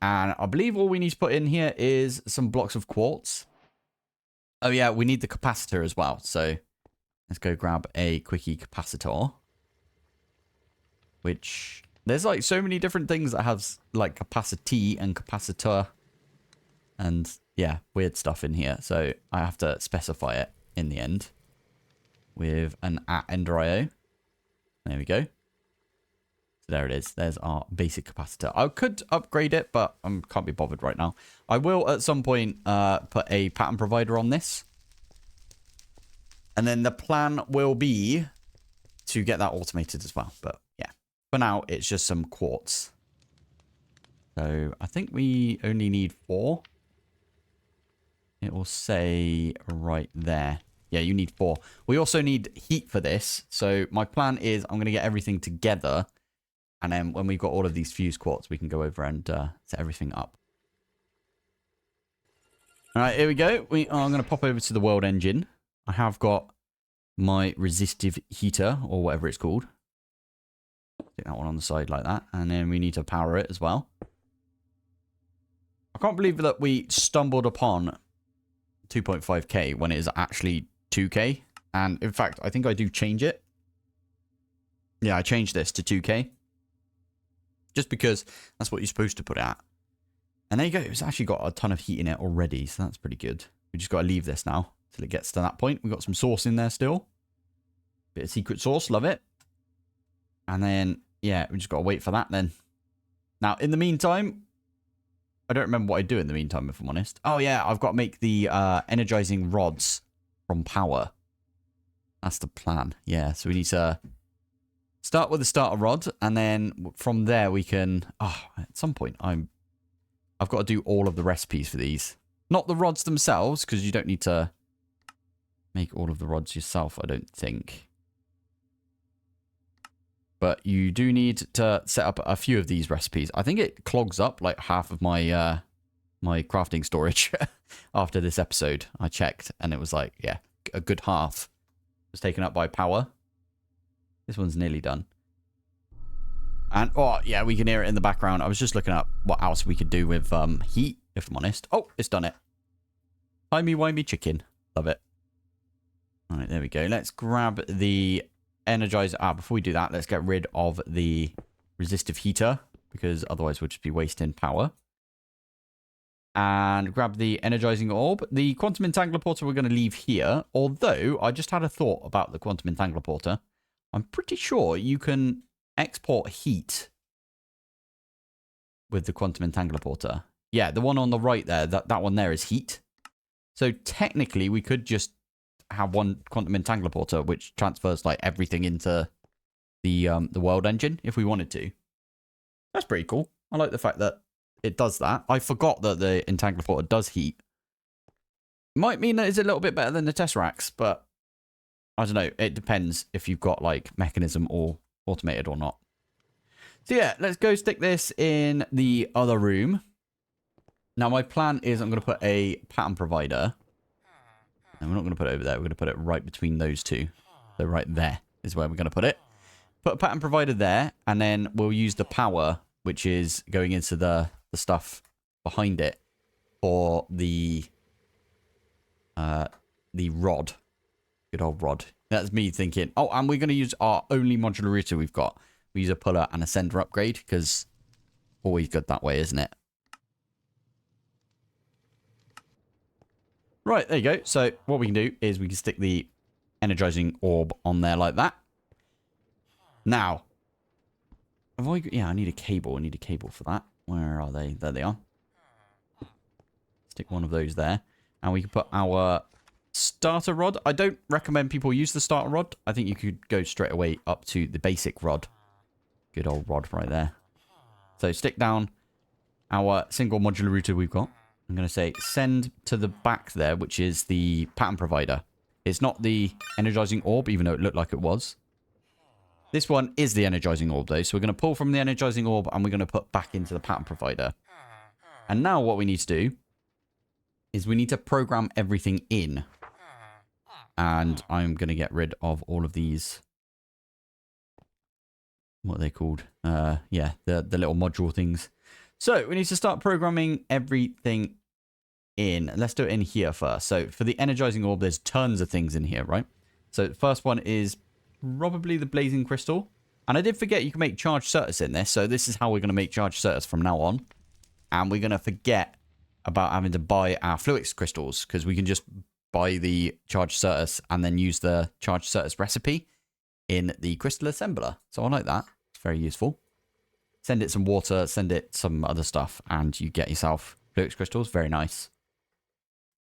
And I believe all we need to put in here is some blocks of quartz. Oh yeah, we need the capacitor as well. So let's go grab a quickie capacitor. Which, there's like so many different things that have like capacity and capacitor. And yeah, weird stuff in here. So I have to specify it in the end with an @Ender.io. There we go. So there it is. There's our basic capacitor. I could upgrade it, but I can't be bothered right now. I will at some point put a pattern provider on this. And then the plan will be to get that automated as well. But yeah, for now, it's just some quartz. So I think we only need 4. It will say right there. Yeah, you need 4. We also need heat for this. So my plan is I'm going to get everything together. And then when we've got all of these fused quartz, we can go over and set everything up. All right, here we go. I'm going to pop over to the world engine. I have got my resistive heater, or whatever it's called. Stick that one on the side like that. And then we need to power it as well. I can't believe that we stumbled upon 2.5k when it is actually 2k. And in fact, I think I do change it. Yeah, I changed this to 2k. Just because that's what you're supposed to put it at. And there you go. It's actually got a ton of heat in it already. So that's pretty good. We just got to leave this now till it gets to that point. We've got some sauce in there still. Bit of secret sauce. Love it. And then, yeah, we just got to wait for that then. Now, in the meantime, I don't remember what I do in the meantime, if I'm honest. Oh, yeah. I've got to make the energizing rods from power. That's the plan. Yeah. So we need to start with the starter rod, and then from there we can... Oh, at some point, I've got to do all of the recipes for these. Not the rods themselves, because you don't need to make all of the rods yourself, I don't think. But you do need to set up a few of these recipes. I think it clogs up like half of my my crafting storage after this episode. I checked, and it was like, yeah, a good half was taken up by power. This one's nearly done. And, oh, yeah, we can hear it in the background. I was just looking up what else we could do with heat, if I'm honest. Oh, it's done it. Timey-wimey chicken. Love it. All right, there we go. Let's grab the energizer. Before we do that, let's get rid of the resistive heater, because otherwise we'll just be wasting power. And grab the energizing orb. The quantum entangler porter we're going to leave here. Although, I just had a thought about the quantum entangler porter. I'm pretty sure you can export heat with the quantum entangler porter. Yeah, the one on the right there, that one there is heat. So technically, we could just have one quantum entangler porter, which transfers like everything into the world engine if we wanted to. That's pretty cool. I like the fact that it does that. I forgot that the entangler porter does heat. Might mean that it's a little bit better than the Tesseracts, but I don't know. It depends if you've got like mechanism or automated or not. So yeah, let's go stick this in the other room. Now my plan is I'm going to put a pattern provider. And we're not going to put it over there. We're going to put it right between those two. So right there is where we're going to put it. Put a pattern provider there. And then we'll use the power, which is going into the stuff behind it for the rod. Good old rod. That's me thinking, oh, and we're going to use our only modular router we've got. We use a puller and a sender upgrade, because always good that way, isn't it? Right, there you go. So what we can do is we can stick the energizing orb on there like that. Now, yeah, I need a cable. I need a cable for that. Where are they? There they are. Stick one of those there. And we can put our starter rod. I don't recommend people use the starter rod. I think you could go straight away up to the basic rod. Good old rod right there. So stick down our single modular router we've got. I'm going to say send to the back there, which is the pattern provider. It's not the energizing orb, even though it looked like it was. This one is the energizing orb, though. So we're going to pull from the energizing orb and we're going to put back into the pattern provider. And now what we need to do is we need to program everything in. And I'm going to get rid of all of these. What are they called? Yeah, the little module things. So we need to start programming everything in. Let's do it in here first. So for the energizing orb, there's tons of things in here, right? So the first one is probably the blazing crystal. And I did forget you can make charged certus in this. So this is how we're going to make charged certus from now on. And we're going to forget about having to buy our fluix crystals, because we can just buy the charged certus and then use the charged certus recipe in the crystal assembler. So I like that. It's very useful. Send it some water, send it some other stuff, and you get yourself fluix crystals. Very nice.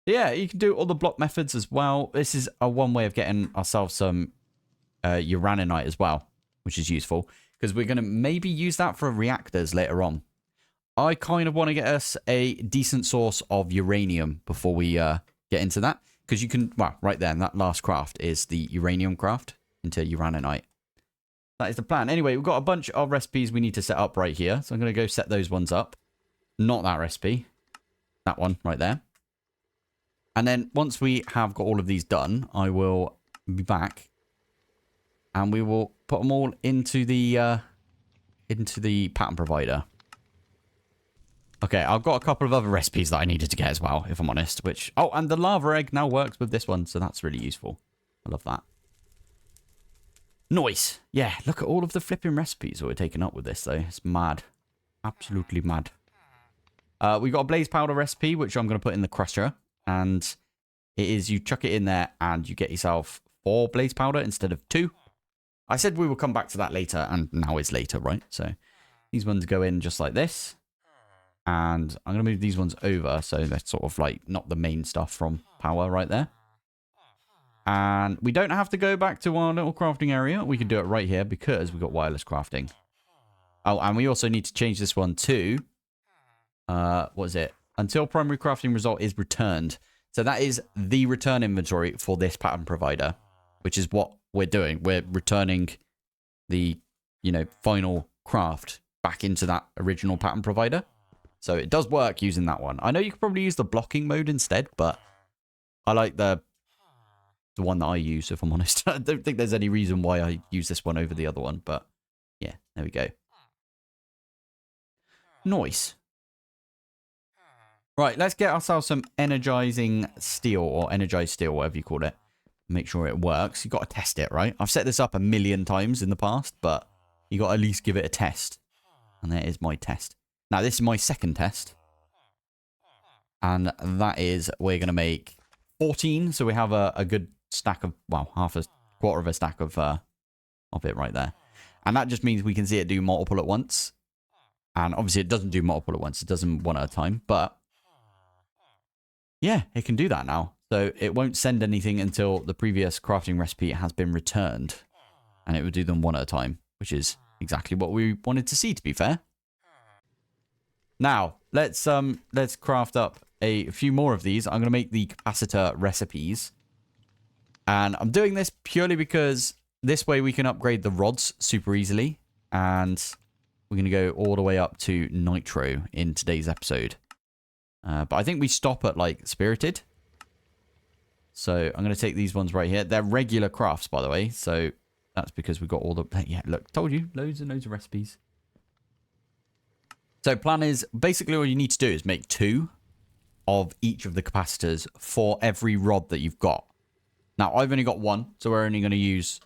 Yeah, you can do all the block methods as well. This is one way of getting ourselves some uraninite as well, which is useful, because we're going to maybe use that for reactors later on. I kind of want to get us a decent source of uranium before we get into that, because you can, well, right there, and that last craft is the uranium craft into uraninite. That is the plan. Anyway, we've got a bunch of recipes we need to set up right here. So I'm going to go set those ones up. Not that recipe. That one right there. And then once we have got all of these done, I will be back. And we will put them all into the pattern provider. Okay, I've got a couple of other recipes that I needed to get as well, if I'm honest. Which, oh, and the lava egg now works with this one. So that's really useful. I love that. Nice. Yeah, look at all of the flipping recipes that we're taking up with this, though. It's mad. Absolutely mad. We got a blaze powder recipe, which I'm going to put in the crusher. And it is you chuck it in there and you get yourself 4 blaze powder instead of 2. I said we will come back to that later, and now is later, right? So these ones go in just like this. And I'm going to move these ones over, so they're sort of like not the main stuff from power right there. And we don't have to go back to our little crafting area. We can do it right here because we've got wireless crafting. Oh, and we also need to change this one to... what is it? Until primary crafting result is returned. So that is the return inventory for this pattern provider, which is what we're doing. We're returning the, final craft back into that original pattern provider. So it does work using that one. I know you could probably use the blocking mode instead, but I like the one that I use, if I'm honest. I don't think there's any reason why I use this one over the other one, but yeah, there we go. Nice. Right, let's get ourselves some energizing steel, or energized steel, whatever you call it. Make sure it works. You've got to test it, right? I've set this up 1,000,000 times in the past, but you got to at least give it a test. And there is my test. Now, this is my second test. And that is, we're going to make 14. So we have a good stack of, well, quarter of a stack of it right there. And that just means we can see it do multiple at once. And obviously it doesn't do multiple at once. It does them one at a time. But yeah, it can do that now. So it won't send anything until the previous crafting recipe has been returned. And it will do them one at a time, which is exactly what we wanted to see, to be fair. Now, let's craft up a few more of these. I'm going to make the capacitor recipes. And I'm doing this purely because this way we can upgrade the rods super easily. And we're going to go all the way up to nitro in today's episode. But I think we stop at, like, spirited. So I'm going to take these ones right here. They're regular crafts, by the way. So that's because we've got all the... Yeah, look, told you. Loads and loads of recipes. So plan is, basically all you need to do is make 2 of each of the capacitors for every rod that you've got. Now, I've only got 1, so we're only going to use,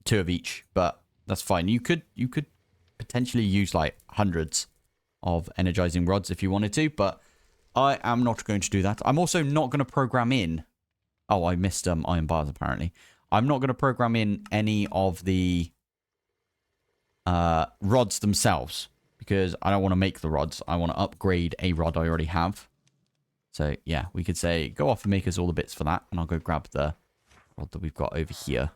2 of each. But that's fine. You could potentially use, like, hundreds of energizing rods if you wanted to. But I am not going to do that. I'm also not going to program in... Oh, I missed iron bars, apparently. I'm not going to program in any of the rods themselves, because I don't want to make the rods. I want to upgrade a rod I already have. So, yeah, we could say, go off and make us all the bits for that. And I'll go grab the rod that we've got over here.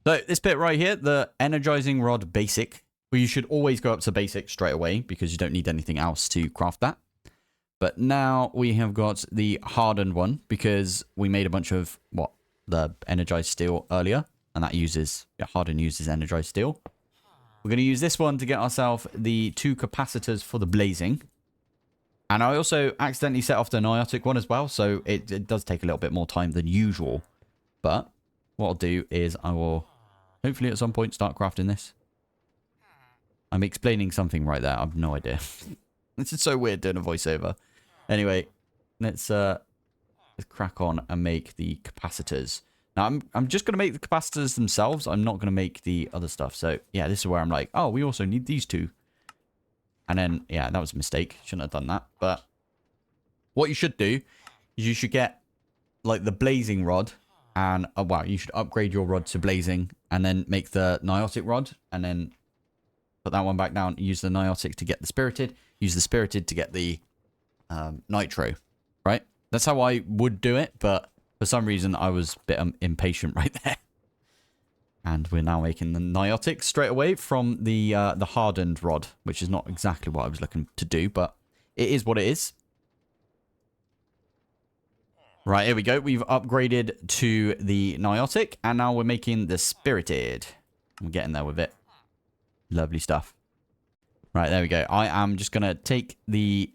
So, this bit right here, the energizing rod basic. Well, you should always go up to basic straight away because you don't need anything else to craft that. But now we have got the hardened one because we made a bunch of, the energized steel earlier. And that uses, hardened uses energized steel. We're going to use this one to get ourselves the 2 capacitors for the blazing. And I also accidentally set off the niotic one as well. So it does take a little bit more time than usual. But what I'll do is I will hopefully at some point start crafting this. I'm explaining something right there. I have no idea. This is so weird doing a voiceover. Anyway, let's crack on and make the capacitors. Now, I'm just going to make the capacitors themselves. I'm not going to make the other stuff. So, yeah, this is where I'm like, oh, we also need these 2. And then, yeah, that was a mistake. Shouldn't have done that. But what you should do is you should get, like, the blazing rod. And, you should upgrade your rod to blazing. And then make the niotic rod. And then put that one back down. Use the niotic to get the spirited. Use the spirited to get the nitro. Right? That's how I would do it. But for some reason, I was a bit impatient right there. And we're now making the niotic straight away from the hardened rod, which is not exactly what I was looking to do, but it is what it is. Right, here we go. We've upgraded to the niotic, and now we're making the spirited. I'm getting there with it. Lovely stuff. Right, there we go. I am just going to take the...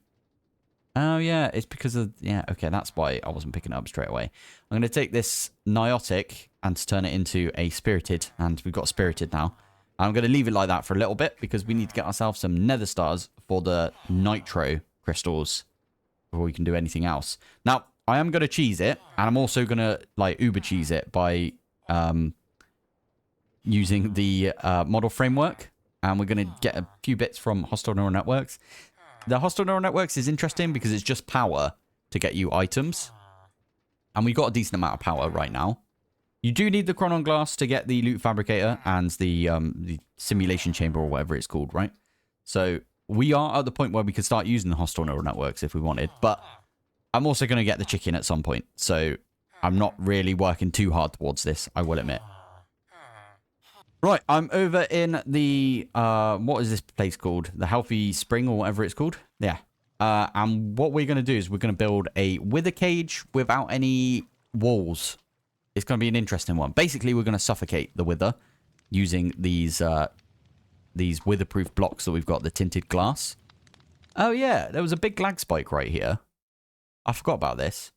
Oh, yeah, it's because of... Yeah, okay, that's why I wasn't picking it up straight away. I'm going to take this niotic and turn it into a spirited, and we've got spirited now. I'm going to leave it like that for a little bit because we need to get ourselves some nether stars for the nitro crystals before we can do anything else. Now, I am going to cheese it, and I'm also going to, like, uber cheese it by using the model framework, and we're going to get a few bits from hostile neural networks. The hostile neural networks is interesting because it's just power to get you items. And we've got a decent amount of power right now. You do need the chronon glass to get the loot fabricator and the simulation chamber or whatever it's called, right? So we are at the point where we could start using the hostile neural networks if we wanted. But I'm also going to get the chicken at some point. So I'm not really working too hard towards this, I will admit. Right, I'm over in the, what is this place called? The Healthy Spring or whatever it's called. Yeah. And what we're going to do is we're going to build a wither cage without any walls. It's going to be an interesting one. Basically, we're going to suffocate the wither using these witherproof blocks that we've got, the tinted glass. Oh, yeah, there was a big lag spike right here. I forgot about this.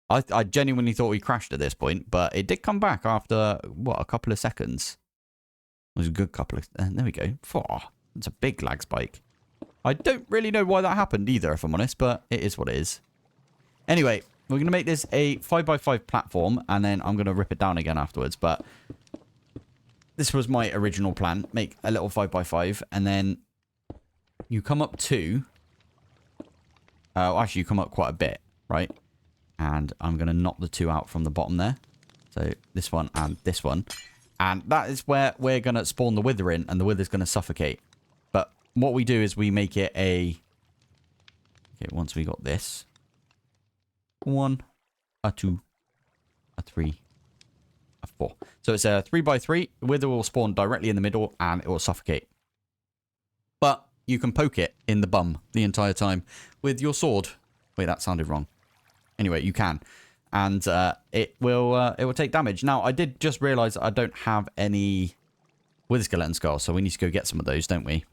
I genuinely thought we crashed at this point, but it did come back after, what, a couple of seconds. It was a good couple of... there we go. It's a big lag spike. I don't really know why that happened either, if I'm honest, but it is what it is. Anyway, we're going to make this a 5x5 platform, and then I'm going to rip it down again afterwards, but this was my original plan. Make a little 5x5, and then you come up to... actually, you come up quite a bit, right? And I'm going to knock the 2 out from the bottom there. So this one and this one. And that is where we're going to spawn the wither in, and the wither's going to suffocate. But what we do is we make it a... Okay, once we got this. 1, a 2, a 3, a 4. So it's a 3x3. The wither will spawn directly in the middle, and it will suffocate. But you can poke it in the bum the entire time with your sword. Wait, that sounded wrong. Anyway, you can. And it will take damage. Now, I did just realize that I don't have any wither skeleton skulls, so we need to go get some of those, don't we?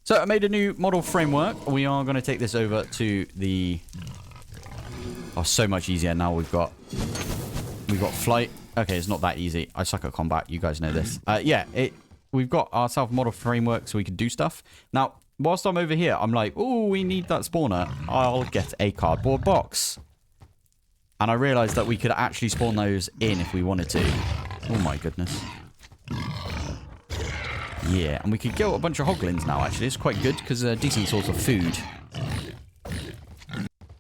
So I made a new model framework. We are going to take this over to the... Oh, so much easier now. We've got flight. Okay, it's not that easy. I suck at combat. You guys know this. Yeah, we've got ourselves model framework so we can do stuff. Now, whilst I'm over here, I'm like, oh, we need that spawner. I'll get a cardboard box. And I realized that we could actually spawn those in if we wanted to. Oh my goodness. Yeah, and we could kill a bunch of hoglins now, actually. It's quite good because they're a decent source of food.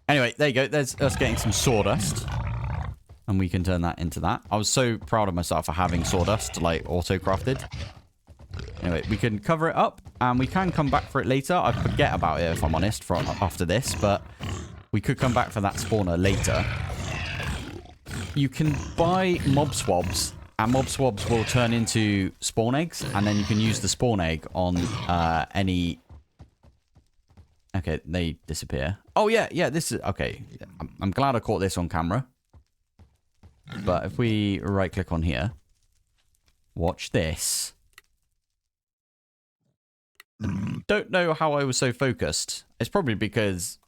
Anyway, there you go. There's us getting some sawdust. And we can turn that into that. I was so proud of myself for having sawdust, like, auto-crafted. Anyway, we can cover it up, and we can come back for it later. I forget about it, if I'm honest, from after this, but we could come back for that spawner later. You can buy mob swabs, and mob swabs will turn into spawn eggs, and then you can use the spawn egg on any... Okay, they disappear. Oh, yeah, this is... Okay, I'm glad I caught this on camera. But if we right-click on here, watch this. Don't know how I was so focused. It's probably because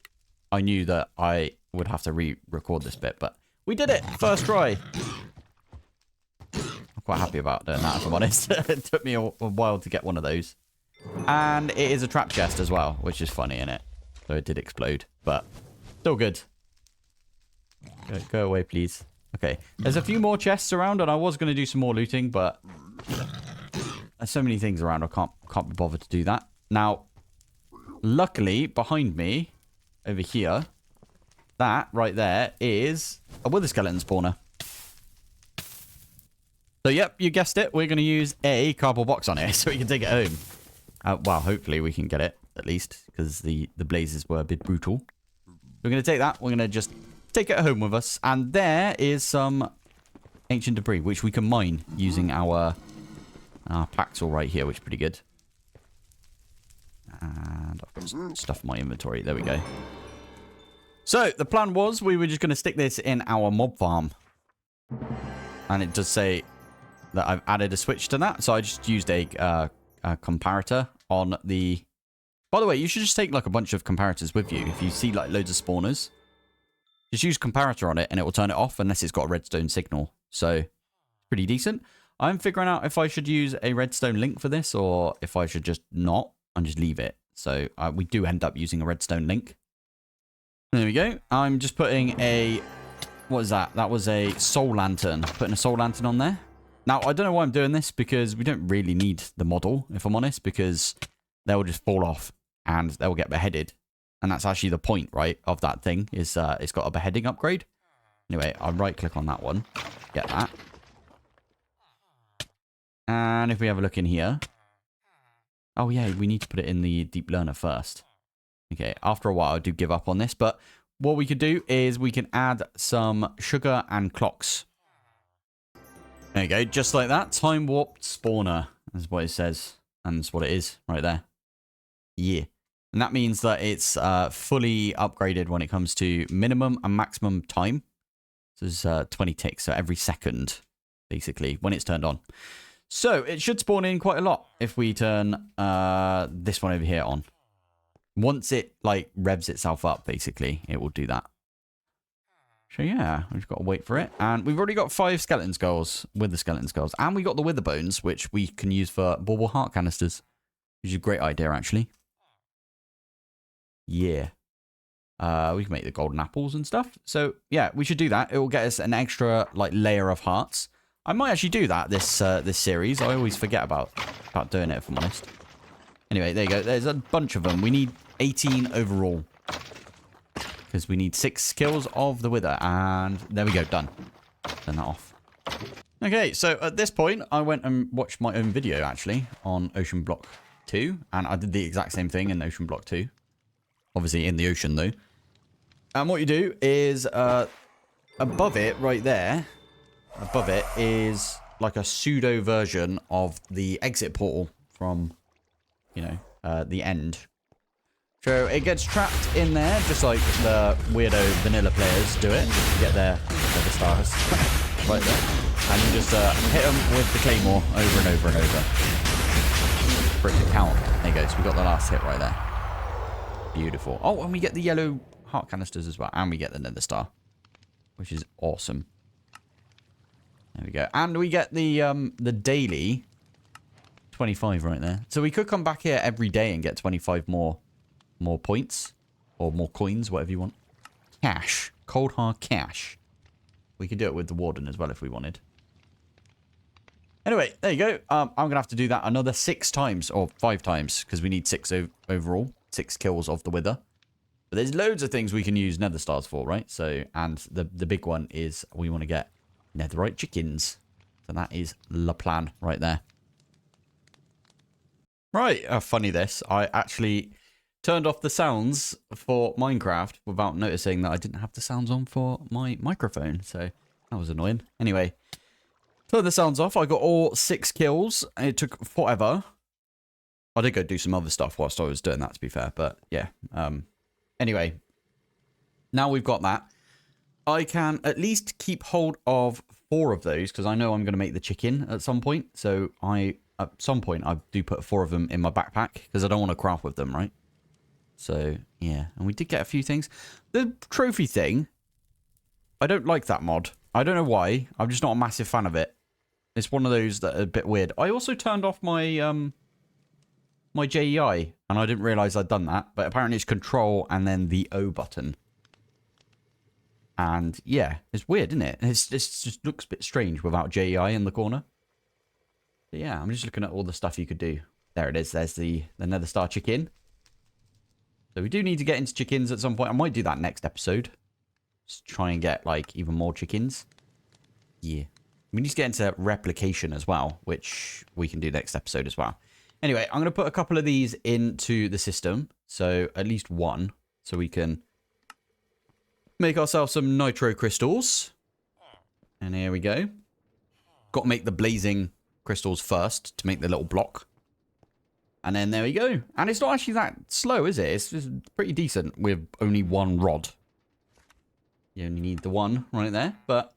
I knew that I would have to re-record this bit, but we did it! First try! I'm quite happy about doing that, if I'm honest. It took me a while to get one of those. And it is a trap chest as well, which is funny, innit? So it did explode, but still good. Go away, please. Okay, there's a few more chests around, and I was going to do some more looting, but there's so many things around, I can't be bothered to do that. Now, luckily, behind me, over here, that right there is a wither skeleton spawner. So, yep, you guessed it. We're going to use a cardboard box on it so we can take it home. Well, hopefully we can get it, at least, because the blazes were a bit brutal. We're going to take that. We're going to just take it home with us. And there is some ancient debris, which we can mine using our Paxel right here, which is pretty good. And I've got some stuff in my inventory. There we go. So, the plan was we were just going to stick this in our mob farm. And it does say that I've added a switch to that. So, I just used a comparator on the... By the way, you should just take like a bunch of comparators with you. If you see like loads of spawners, just use comparator on it and it will turn it off unless it's got a redstone signal. So, pretty decent. I'm figuring out if I should use a redstone link for this or if I should just not and just leave it. So, we do end up using a redstone link. There we go. I'm just putting a... What is that? That was a soul lantern. Putting a soul lantern on there. Now, I don't know why I'm doing this because we don't really need the model, if I'm honest, because they'll just fall off and they'll get beheaded. And that's actually the point, right, of that thing is it's got a beheading upgrade. Anyway, I'll right-click on that one. Get that. And if we have a look in here... Oh, yeah, we need to put it in the deep learner first. Okay, after a while, I do give up on this, but what we could do is we can add some sugar and clocks. There you go, just like that. Time warped spawner. That's what it says. And that's what it is right there. Yeah. And that means that it's fully upgraded when it comes to minimum and maximum time. So there's 20 ticks, so every second, basically, when it's turned on. So it should spawn in quite a lot if we turn this one over here on. Once it, like, revs itself up, basically, it will do that. So, yeah, we've got to wait for it. And we've already got 5 skeleton skulls with the skeleton skulls. And we got the wither bones, which we can use for bauble heart canisters. Which is a great idea, actually. Yeah. We can make the golden apples and stuff. So, yeah, we should do that. It will get us an extra, like, layer of hearts. I might actually do that this series. I always forget about doing it, if I'm honest. Anyway, there you go. There's a bunch of them. We need 18 overall. Because we need 6 kills of the wither. And there we go. Done. Turn that off. Okay, so at this point, I went and watched my own video, actually, on Ocean Block 2. And I did the exact same thing in Ocean Block 2. Obviously, in the ocean, though. And what you do is, above it, right there, above it is like a pseudo version of the exit portal from, you know, the end. So it gets trapped in there, just like the weirdo vanilla players do it. You get their stars right there. And you just hit them with the claymore over and over and over. For it to count. There you go. So we got the last hit right there. Beautiful. Oh, and we get the yellow heart canisters as well. And we get the nether star. Which is awesome. There we go. And we get the daily 25 right there. So we could come back here every day and get 25 more points. Or more coins, whatever you want. Cash. Cold hard cash. We could do it with the warden as well if we wanted. Anyway, there you go. I'm going to have to do that another 6 times. Or 5 times. Because we need 6 overall. 6 kills of the wither. But there's loads of things we can use nether stars for, right? So, and the big one is we want to get netherite chickens. So that is the plan right there. Right, funny this. I actually turned off the sounds for Minecraft without noticing that I didn't have the sounds on for my microphone. So that was annoying. Anyway, turn the sounds off. I got all 6 kills. It took forever. I did go do some other stuff whilst I was doing that, to be fair. But yeah. Anyway, now we've got that. I can at least keep hold of 4 of those because I know I'm going to make the chicken at some point. So at some point, I do put 4 of them in my backpack because I don't want to craft with them, right? So, yeah. And we did get a few things. The trophy thing, I don't like that mod. I don't know why. I'm just not a massive fan of it. It's one of those that are a bit weird. I also turned off my my JEI, and I didn't realize I'd done that. But apparently it's Control and then the O button. And, yeah, it's weird, isn't it? It just looks a bit strange without JEI in the corner. But yeah, I'm just looking at all the stuff you could do. There it is. There's the Nether Star chicken. So we do need to get into chickens at some point. I might do that next episode. Just try and get, like, even more chickens. Yeah. We need to get into replication as well, which we can do next episode as well. Anyway, I'm going to put a couple of these into the system. So at least one. So we can make ourselves some nitro crystals. And here we go. Got to make the blazing crystals first to make the little block. And then there we go. And it's not actually that slow, is it? It's just pretty decent with only 1 rod. You only need the 1 right there. But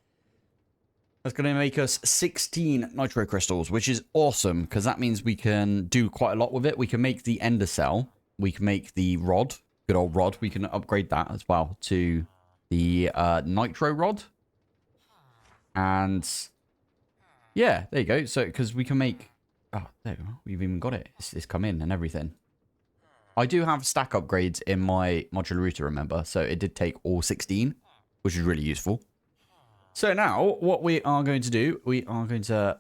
that's going to make us 16 nitro crystals, which is awesome because that means we can do quite a lot with it. We can make the ender cell. We can make the rod. Good old rod. We can upgrade that as well to the nitro rod. And yeah, there you go. So, because we can make... Oh, there we go. We've even got it. It's come in and everything. I do have stack upgrades in my modular router, remember? So it did take all 16, which is really useful. So now, what we are going to do, we are going to...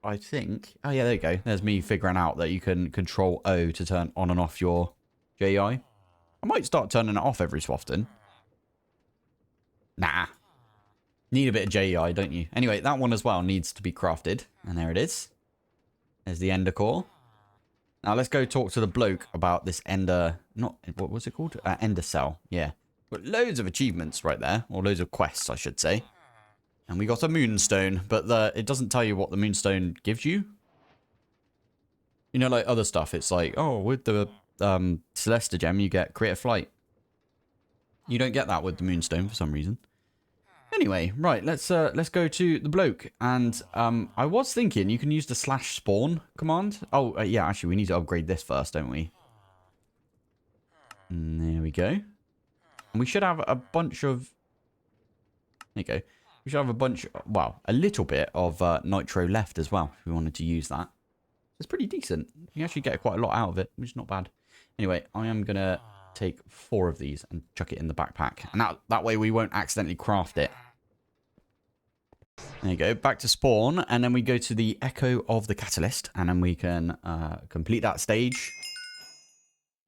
I think... Oh, yeah, there you go. There's me figuring out that you can Control O to turn on and off your JI. I might start turning it off every so often. Nah. Need a bit of JEI, don't you? Anyway, that one as well needs to be crafted. And there it is. There's the ender core. Now let's go talk to the bloke about this ender... Not... What was it called? Ender cell. Yeah. Got loads of achievements right there. Or loads of quests, I should say. And we got a moonstone. But it doesn't tell you what the moonstone gives you. You know, like other stuff. It's like, oh, with the Celesta gem, you get creative flight. You don't get that with the moonstone for some reason. Anyway, right, let's go to the bloke. And I was thinking you can use the /spawn command. Oh, yeah, actually, we need to upgrade this first, don't we? And there we go. And we should have a bunch of... There you go. We should have a bunch... Well, a little bit of nitro left as well, if we wanted to use that. It's pretty decent. You actually get quite a lot out of it, which is not bad. Anyway, I am going to take 4 of these and chuck it in the backpack. And that way we won't accidentally craft it. There you go. Back to spawn. And then we go to the Echo of the Catalyst. And then we can complete that stage.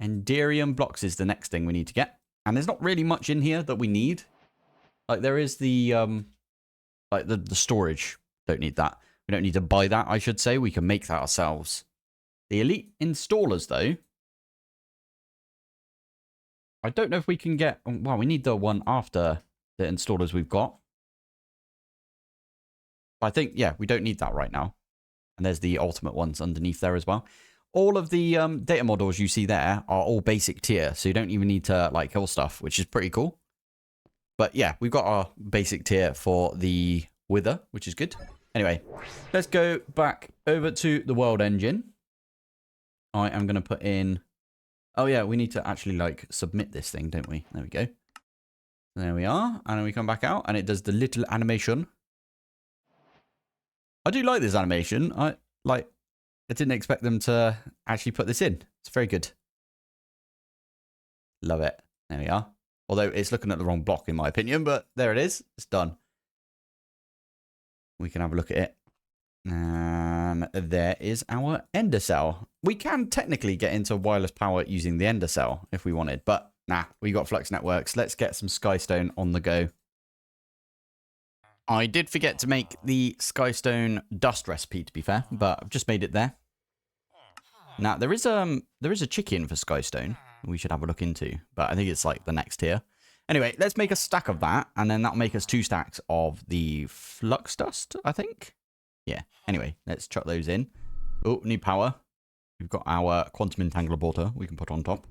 Enderium blocks is the next thing we need to get. And there's not really much in here that we need. Like, there is the... like, the storage. Don't need that. We don't need to buy that, I should say. We can make that ourselves. The elite installers, though... I don't know if we can get... Well, we need the one after the installers we've got. But I think, yeah, we don't need that right now. And there's the ultimate ones underneath there as well. All of the data models you see there are all basic tier. So you don't even need to, like, kill stuff, which is pretty cool. But yeah, we've got our basic tier for the Wither, which is good. Anyway, let's go back over to the world engine. I am going to put in... Oh, yeah, we need to actually, like, submit this thing, don't we? There we go. There we are. And then we come back out, and it does the little animation. I do like this animation. I didn't expect them to actually put this in. It's very good. Love it. There we are. Although it's looking at the wrong block, in my opinion, but there it is. It's done. We can have a look at it. And there is our ender cell. We can technically get into wireless power using the ender cell if we wanted, but nah, we got flux networks. Let's get some skystone on the go. I did forget to make the skystone dust recipe, to be fair, but I've just made it there. Now, there is a chicken for Skystone we should have a look into, but I think it's like the next tier. Anyway, let's make a stack of that, and then that'll make us 2 stacks of the flux dust, I think. Yeah. Anyway, let's chuck those in. Oh, need power. We've got our quantum entangleporter we can put on top.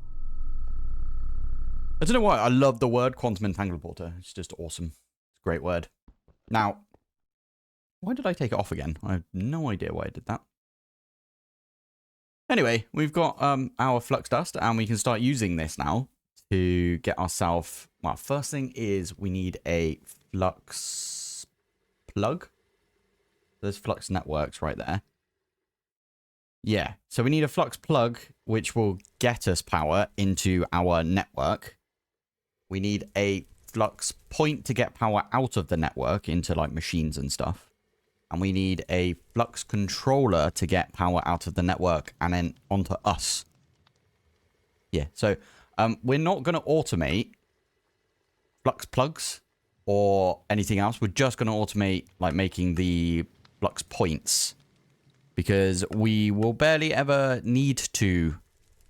I don't know why I love the word quantum entangleporter. It's just awesome. It's a great word. Now, why did I take it off again? I have no idea why I did that. Anyway, we've got our flux dust, and we can start using this now to get ourselves... Well, first thing is we need a flux plug. There's flux networks right there. Yeah, so we need a flux plug, which will get us power into our network. We need a flux point to get power out of the network into like machines and stuff. And we need a flux controller to get power out of the network and then onto us. Yeah, so we're not going to automate flux plugs or anything else. We're just going to automate like making the flux points, because we will barely ever need to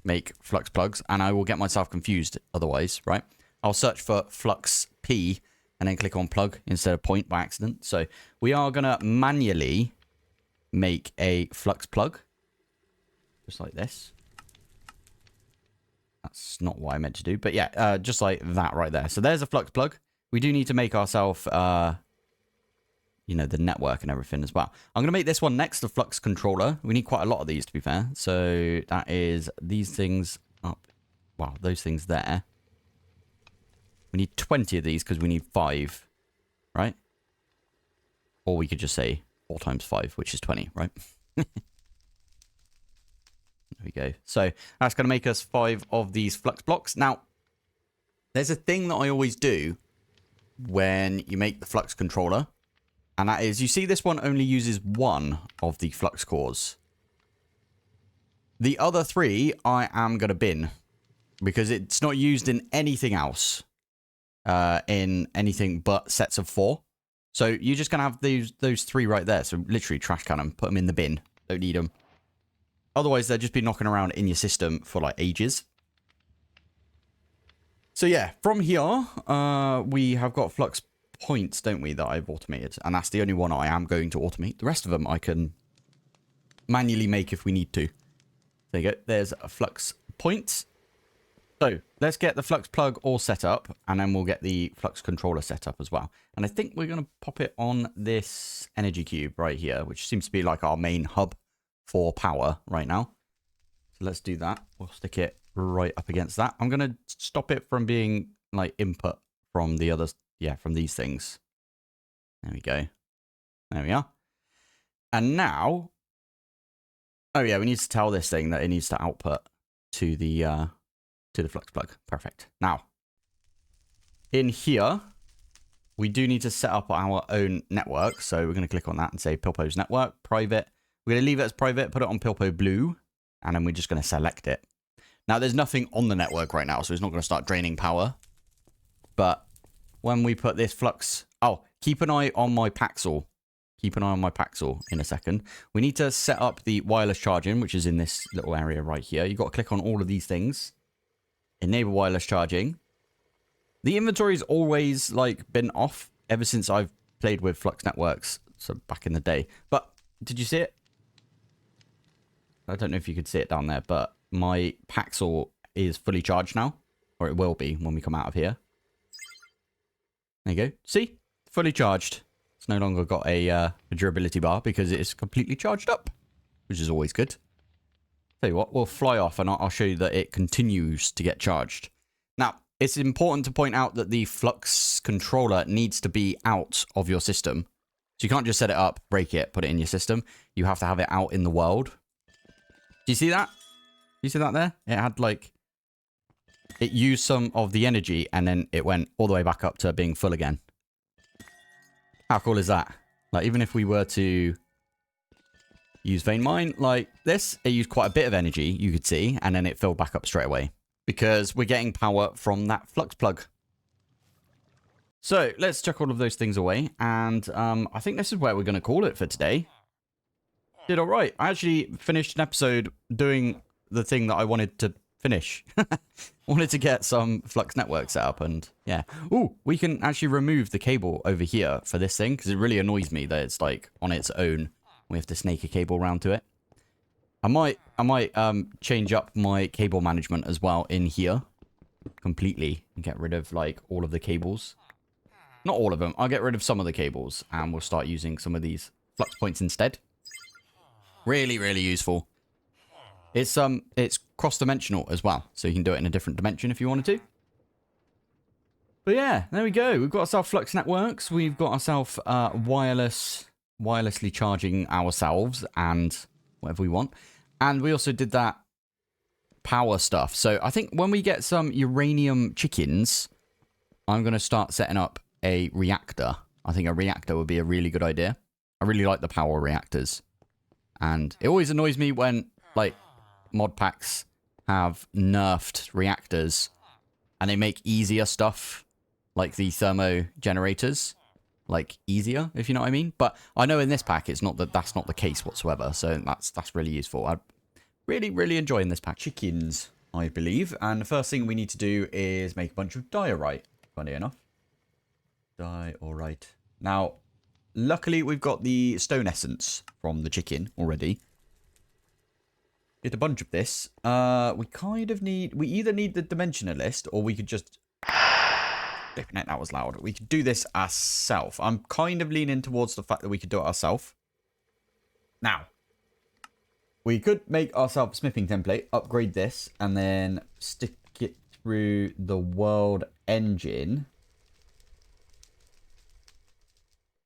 make flux plugs, and I will get myself confused otherwise, right? I'll search for flux P and then click on plug instead of point by accident. So we are going to manually make a flux plug, just like this. That's not what I meant to do, but yeah, just like that right there. So there's a flux plug. We do need to make ourselves, you know, the network and everything as well. I'm going to make this one next to flux controller. We need quite a lot of these, to be fair. So that is these things up. Wow, those things there. We need 20 of these because we need 5, right? Or we could just say 4 times 5, which is 20, right? There we go. So that's going to make us 5 of these flux blocks. Now, there's a thing that I always do when you make the flux controller. And that is, you see this one only uses 1 of the flux cores. The other 3 I am going to bin, because it's not used in anything else. In anything but sets of 4. So you're just going to have those 3 right there. So literally trash can them, put them in the bin. Don't need them. Otherwise, they'll just be knocking around in your system for like ages. So yeah, from here, we have got flux points, don't we, that I've automated. And that's the only one I am going to automate. The rest of them I can manually make if we need to. There you go. There's a flux point. So let's get the flux plug all set up, and then we'll get the flux controller set up as well. And I think we're going to pop it on this energy cube right here, which seems to be like our main hub for power right now. So let's do that. We'll stick it right up against that. I'm going to stop it from being like input from the others. Yeah, from these things. There we go. There we are. And now, oh yeah, we need to tell this thing that it needs to output to the flux plug. Perfect. Now, in here, we do need to set up our own network. So we're going to click on that and say Pilpoh's network, private. We're going to leave it as private, put it on Pilpoh blue, and then we're just going to select it. Now, there's nothing on the network right now, so it's not going to start draining power. But when we put this flux... Oh, keep an eye on my Paxel. Keep an eye on my Paxel in a second. We need to set up the wireless charging, which is in this little area right here. You've got to click on all of these things. Enable wireless charging. The inventory's always like been off ever since I've played with Flux Networks, so back in the day. But did you see it? I don't know if you could see it down there, but my Paxel is fully charged now, or it will be when we come out of here. There you go. See? Fully charged. It's no longer got a durability bar because it's completely charged up, which is always good. Tell you what, we'll fly off and I'll show you that it continues to get charged. Now, it's important to point out that the flux controller needs to be out of your system. So you can't just set it up, break it, put it in your system. You have to have it out in the world. Do you see that? You see that there? It had like... It used some of the energy and then it went all the way back up to being full again. How cool is that? Like, even if we were to use vein mine like this, it used quite a bit of energy, you could see, and then it filled back up straight away because we're getting power from that flux plug. So let's chuck all of those things away, and I think this is where we're going to call it for today. did all right. I actually finished an episode doing the thing that I wanted to finish. Wanted to get some Flux network set up, and yeah. Ooh, we can actually remove the cable over here for this thing, because it really annoys me that it's like on its own. We have to snake a cable around to it. I might change up my cable management as well in here completely and get rid of like all of the cables. Not all of them. I'll get rid of some of the cables, and we'll start using some of these flux points instead. Really, really useful. It's cross-dimensional as well, so you can do it in a different dimension if you wanted to. But yeah, there we go. We've got ourselves flux networks. We've got ourselves wirelessly charging ourselves and whatever we want. And we also did that power stuff. So I think when we get some uranium chickens, I'm going to start setting up a reactor. I think a reactor would be a really good idea. I really like the power reactors. And it always annoys me when, like, Modpacks have nerfed reactors and they make easier stuff, like the thermo generators, like easier, if you know what I mean. But I know in this pack it's not that's not the case whatsoever, so that's really useful. I'm really enjoying this pack. Chickens, I believe, and the first thing we need to do is make a bunch of diorite. Funny enough, diorite. Now, luckily we've got the stone essence from the chicken already. Get a bunch of this. We either need the dimensionalist, or we could just... Flipping it, that was loud. We could do this ourselves. I'm kind of leaning towards the fact that we could do it ourselves. Now, we could make ourselves a smithing template, upgrade this, and then stick it through the world engine.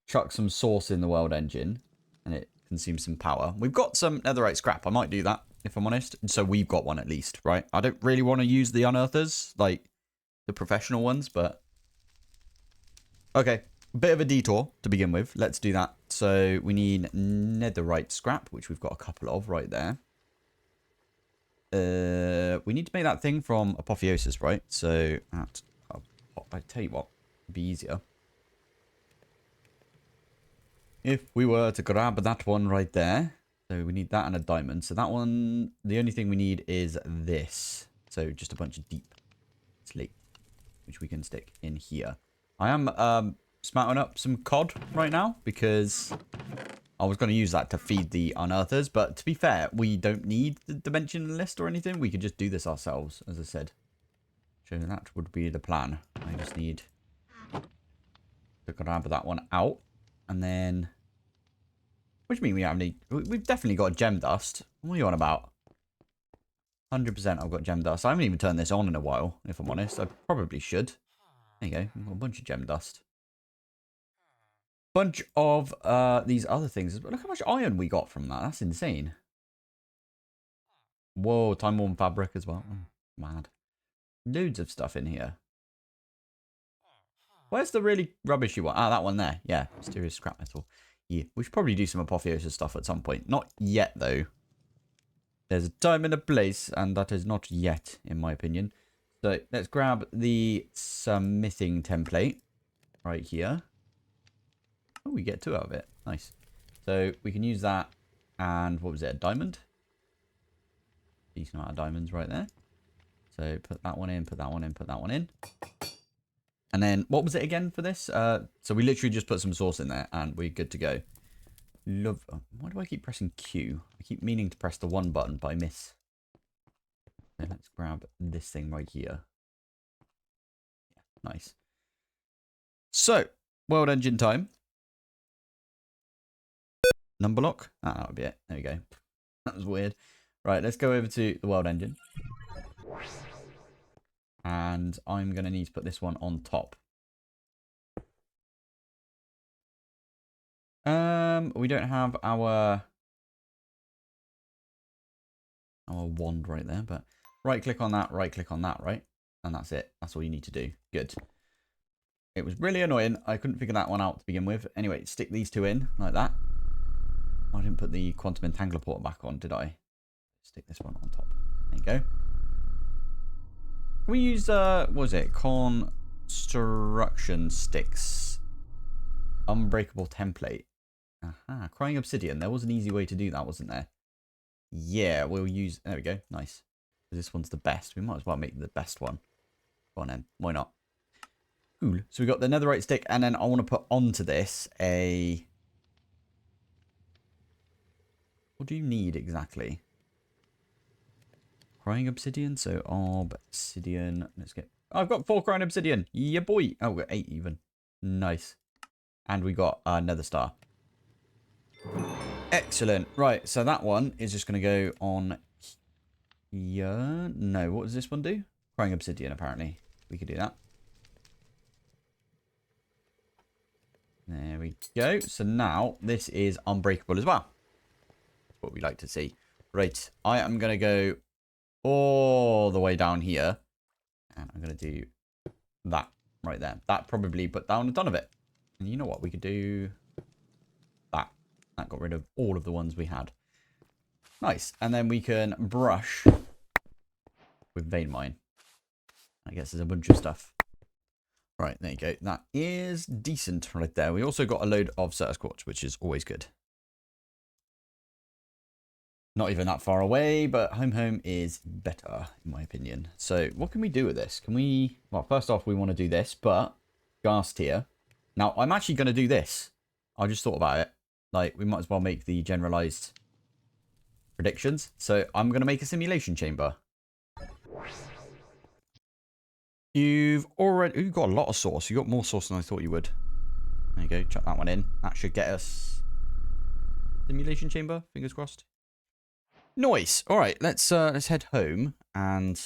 Chuck some sauce in the world engine, and it consumes some power. We've got some netherite scrap. I might do that, if I'm honest. So we've got one at least, right? I don't really want to use the unearthers, like the professional ones, but... Okay, bit of a detour to begin with. Let's do that. So we need netherite scrap, which we've got a couple of right there. We need to make that thing from Apotheosis, right? So I tell you what, it'd be easier if we were to grab that one right there. So we need that and a diamond. So that one, the only thing we need is this. So just a bunch of deep slate, which we can stick in here. I am spouting up some cod right now because I was going to use that to feed the unearthers. But to be fair, we don't need the dimension list or anything. We could just do this ourselves, as I said. So that would be the plan. I just need to grab that one out. And then... What do you mean we have any... We've definitely got gem dust. What are you on about? 100% I've got gem dust. I haven't even turned this on in a while, if I'm honest. I probably should. There you go. We've got a bunch of gem dust. Bunch of these other things. Look how much iron we got from that. That's insane. Whoa, time-worn fabric as well. Oh, mad. Loads of stuff in here. Where's the really rubbishy one? Ah, that one there. Yeah, mysterious scrap metal. Yeah, we should probably do some Apotheosis stuff at some point. Not yet, though. There's a time and a place, and that is not yet, in my opinion. So let's grab the smithing template right here. Oh, we get 2 out of it. Nice. So we can use that, and what was it, a diamond? Decent amount of diamonds right there. So put that one in, put that one in, put that one in. And then, what was it again for this? So we literally just put some sauce in there, and we're good to go. Love. Why do I keep pressing Q? I keep meaning to press the 1 button, but I miss. So let's grab this thing right here. Yeah, nice. So, world engine time. Number lock. Ah, that would be it. There we go. That was weird. Right, let's go over to the world engine. And I'm going to need to put this one on top. We don't have our wand right there, but right click on that, right? And that's it. That's all you need to do. Good. It was really annoying. I couldn't figure that one out to begin with. Anyway, stick these 2 in like that. I didn't put the quantum entangler port back on, did I? Stick this one on top. There you go. Can we use, what was it? Construction sticks. Unbreakable template. Aha, crying obsidian. There was an easy way to do that, wasn't there? Yeah, we'll use... There we go. Nice. This one's the best. We might as well make the best one. Go on then. Why not? Cool. So we got the netherite stick, and then I want to put onto this a... What do you need exactly? Crying obsidian. So obsidian. Let's get... Oh, I've got 4 crying obsidian. Yeah, boy. Oh, we've got 8 even. Nice. And we got another star. Excellent. Right, so that one is just going to go on here. No, what does this one do? Crying obsidian, apparently. We could do that. There we go. So now this is unbreakable as well. That's what we like to see. Right, I am going to go all the way down here. And I'm going to do that right there. That probably put down a ton of it. And you know what? We could do that. That got rid of all of the ones we had. Nice. And then we can brush with vein mine. I guess there's a bunch of stuff. Right, there you go. That is decent right there. We also got a load of Certus Quartz, which is always good. Not even that far away, but home is better, in my opinion. So what can we do with this? Can we... Well, first off, we want to do this, but gas tier. Now, I'm actually going to do this. I just thought about it. Like, we might as well make the generalized predictions. So I'm going to make a simulation chamber. You've got a lot of sauce. You got more sauce than I thought you would. There you go. Chuck that one in. That should get us simulation chamber. Fingers crossed. Nice. All right, let's head home, and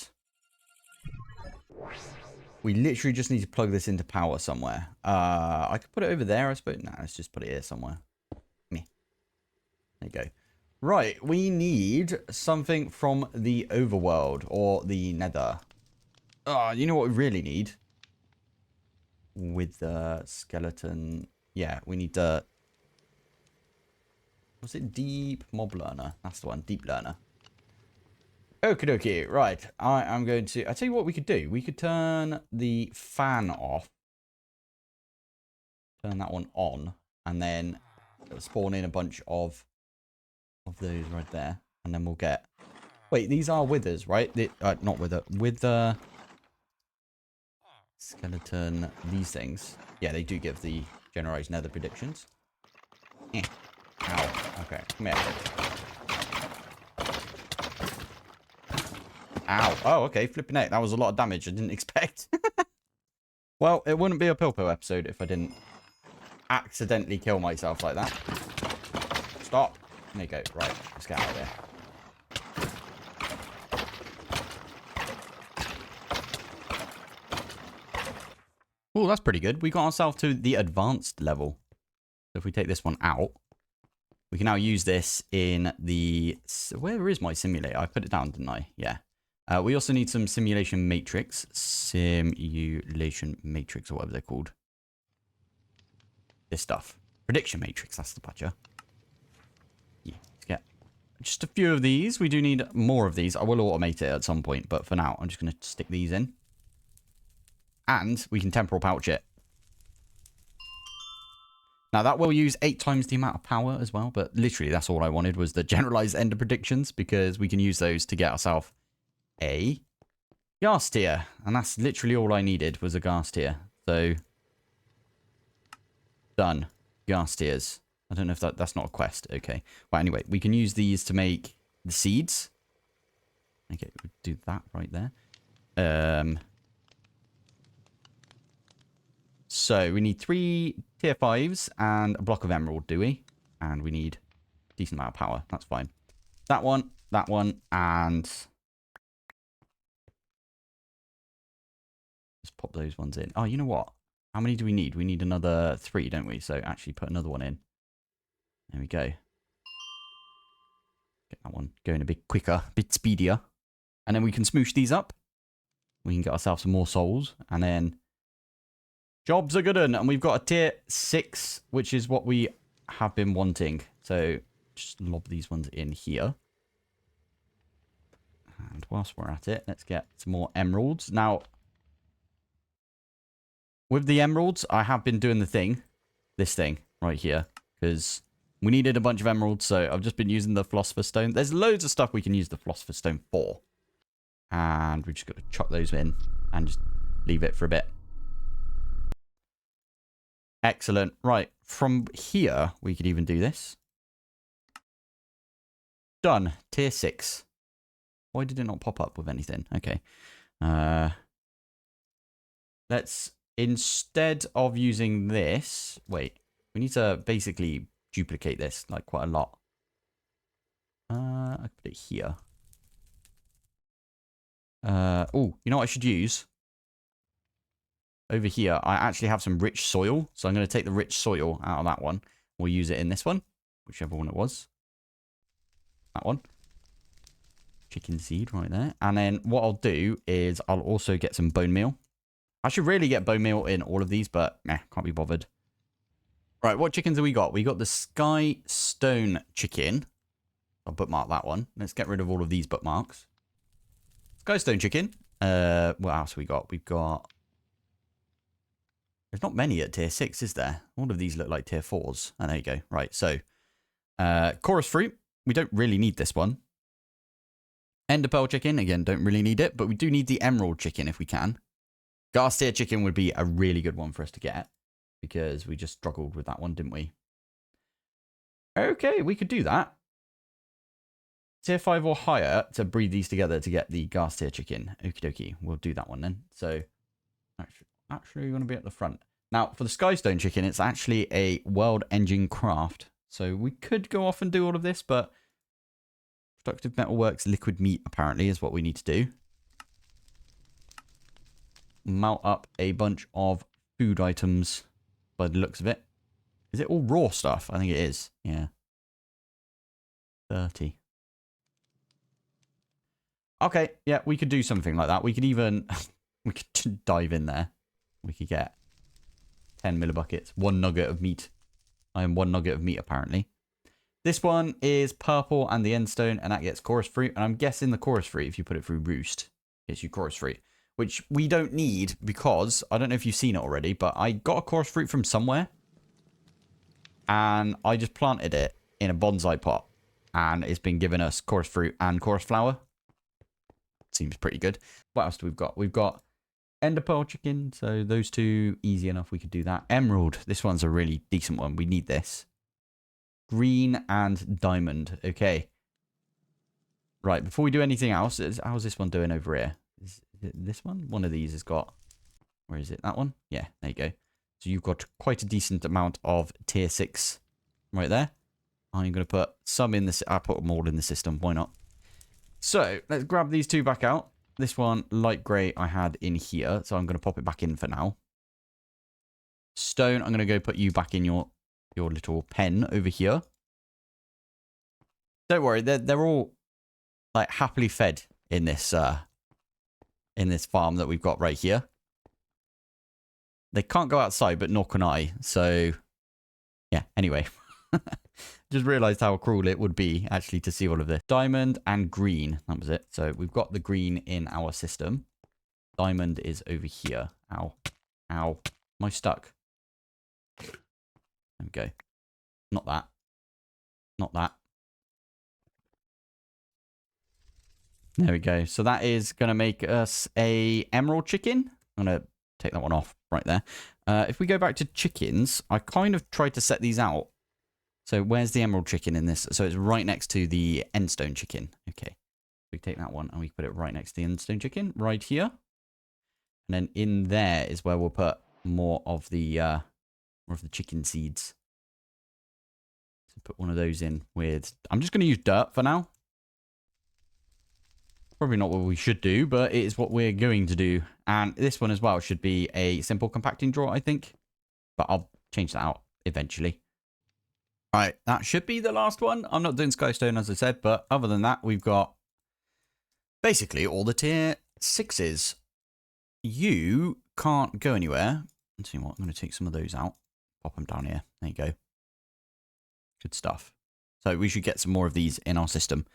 we literally just need to plug this into power somewhere. I could put it over there, I suppose. Nah, let's just put it here somewhere. Meh. There you go. Right, we need something from the overworld or the nether. You know what we really need? With the skeleton. Yeah, we need the... Was it deep mob learner? That's the one, deep learner. Okie dokie, right. I am going to... I'll tell you what we could do. We could turn the fan off. Turn that one on. And then it'll spawn in a bunch of those right there. And then we'll get... Wait, these are withers, right? Not wither. Wither... Skeleton, these things. Yeah, they do give the generalized nether predictions. Ow. Okay, come here. Ow. Oh, okay, flipping out. That was a lot of damage I didn't expect. Well, it wouldn't be a Pilpoh episode if I didn't accidentally kill myself like that. Stop. There you go. Right, let's get out of there. Oh, that's pretty good. We got ourselves to the advanced level. So if we take this one out, we can now use this in the... Where is my simulator? I put it down, didn't I? Yeah. We also need some simulation matrix. Simulation matrix, or whatever they're called. This stuff. Prediction matrix, that's the butcher. Yeah, let's get just a few of these. We do need more of these. I will automate it at some point, but for now, I'm just going to stick these in. And we can temporal pouch it. Now, that will use 8 times the amount of power as well, but literally that's all I wanted was the generalized ender predictions, because we can use those to get ourselves a gas tier. And that's literally all I needed was a gas tier. So, done. Gas tiers. I don't know if that's not a quest. Okay. Well, anyway, we can use these to make the seeds. Okay, we'll do that right there. So we need 3 tier 5s and a block of emerald, do we? And we need a decent amount of power. That's fine. That one, and... Let's pop those ones in. Oh, you know what? How many do we need? We need another 3, don't we? So actually put another one in. There we go. Get that one going a bit quicker, a bit speedier. And then we can smoosh these up. We can get ourselves some more souls. And then... Jobs are good, and we've got a tier 6, which is what we have been wanting. So just lob these ones in here. And whilst we're at it, let's get some more emeralds. Now, with the emeralds, I have been doing this thing right here, because We needed a bunch of emeralds, so I've just been using the philosopher's stone. There's loads of stuff we can use the philosopher's stone for. And we're just going to chop those in and just leave it for a bit. Excellent. Right, from here, we could even do this. Done. Tier 6. Why did it not pop up with anything? Okay. Let's, instead of using this... Wait, we need to basically duplicate this, like, quite a lot. I put it here. Oh, you know what I should use? Over here, I actually have some rich soil. So I'm going to take the rich soil out of that one. We'll use it in this one. Whichever one it was. That one. Chicken seed right there. And then what I'll do is I'll also get some bone meal. I should really get bone meal in all of these, but can't be bothered. Right, what chickens have we got? We got the Sky Stone chicken. I'll bookmark that one. Let's get rid of all of these bookmarks. Sky Stone chicken. What else have we got? We've got... There's not many at tier 6, is there? All of these look like tier 4s. Oh, there you go. Right, so... chorus fruit. We don't really need this one. Ender pearl chicken. Again, don't really need it. But we do need the emerald chicken if we can. Gas tier chicken would be a really good one for us to get. Because we just struggled with that one, didn't we? Okay, we could do that. Tier 5 or higher to breed these together to get the gas tier chicken. Okie dokie. We'll do that one then. So... Actually, we're going to be at the front. Now, for the Skystone chicken, it's actually a world engine craft. So we could go off and do all of this, but productive metalworks liquid meat apparently is what we need to do. Mount up a bunch of food items by the looks of it. Is it all raw stuff? I think it is. Yeah. 30. Okay, yeah, we could do something like that. We could even... we could dive in there. We could get 10 millibuckets. 1 nugget of meat. I am 1 nugget of meat, apparently. This one is purple and the endstone, and that gets chorus fruit. And I'm guessing the chorus fruit, if you put it through roost, gets you chorus fruit. Which we don't need because, I don't know if you've seen it already, but I got a chorus fruit from somewhere. And I just planted it in a bonsai pot. And it's been giving us chorus fruit and chorus flower. Seems pretty good. What else do we've got? We've got Ender pearl chicken, so those two, easy enough, we could do that. Emerald, this one's a really decent one. We need this. Green and diamond, okay. Right, before we do anything else, how's this one doing over here? Is it this one? One of these has got, where is it? That one? Yeah, there you go. So you've got quite a decent amount of tier 6 right there. I'm going to put some in this, I'll put them all in the system, why not? So, let's grab these two back out. This one, light grey, I had in here. So I'm going to pop it back in for now. Stone, I'm going to go put you back in your little pen over here. Don't worry, they're all like happily fed in this farm that we've got right here. They can't go outside, but nor can I. So, yeah, anyway. Just realised how cruel it would be, actually, to see all of this. Diamond and green. That was it. So we've got the green in our system. Diamond is over here. Ow. Ow. Am I stuck? There we go. Not that. Not that. There we go. So that is going to make us a emerald chicken. I'm going to take that one off right there. If we go back to chickens, I kind of tried to set these out. So where's the emerald chicken in this? So it's right next to the endstone chicken. Okay. We take that one and we put it right next to the endstone chicken right here. And then in there is where we'll put more of the chicken seeds. So put one of those in with, I'm just going to use dirt for now. Probably not what we should do, but it is what we're going to do. And this one as well should be a simple compacting drawer, I think. But I'll change that out eventually. Right, that should be the last one. I'm not doing Skystone, as I said, but other than that, we've got basically all the tier 6s. You can't go anywhere. Let's see what, I'm going to take some of those out. Pop them down here. There you go. Good stuff. So we should get some more of these in our system.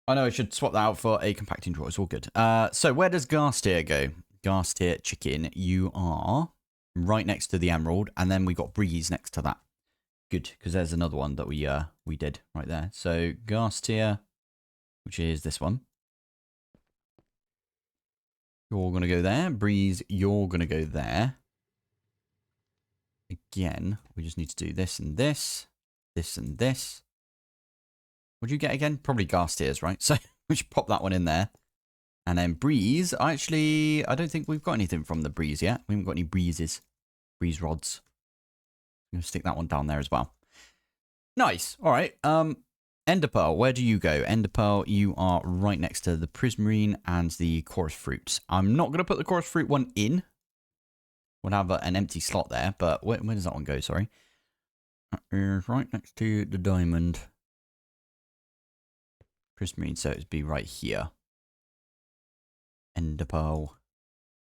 I know I should swap that out for a compacting drawer. It's all good. So where does gas tier go? Gas tier chicken, you are right next to the emerald, and then we got breeze next to that. Good, because there's another one that we did right there. So gas tier, which is this one. You're going to go there. Breeze, you're going to go there. Again, we just need to do this and this. This and this. What do you get again? Probably gas tiers, right? So we should pop that one in there. And then breeze. Actually, I don't think we've got anything from the breeze yet. We haven't got any breezes. Breeze rods. I'm going to stick that one down there as well. Nice. All right. Enderpearl, where do you go? Enderpearl, you are right next to the prismarine and the chorus fruits. I'm not going to put the chorus fruit one in. We'll have an empty slot there, but where does that one go? Sorry. That is right next to the diamond. Prismarine, so it'd be right here. Enderpearl.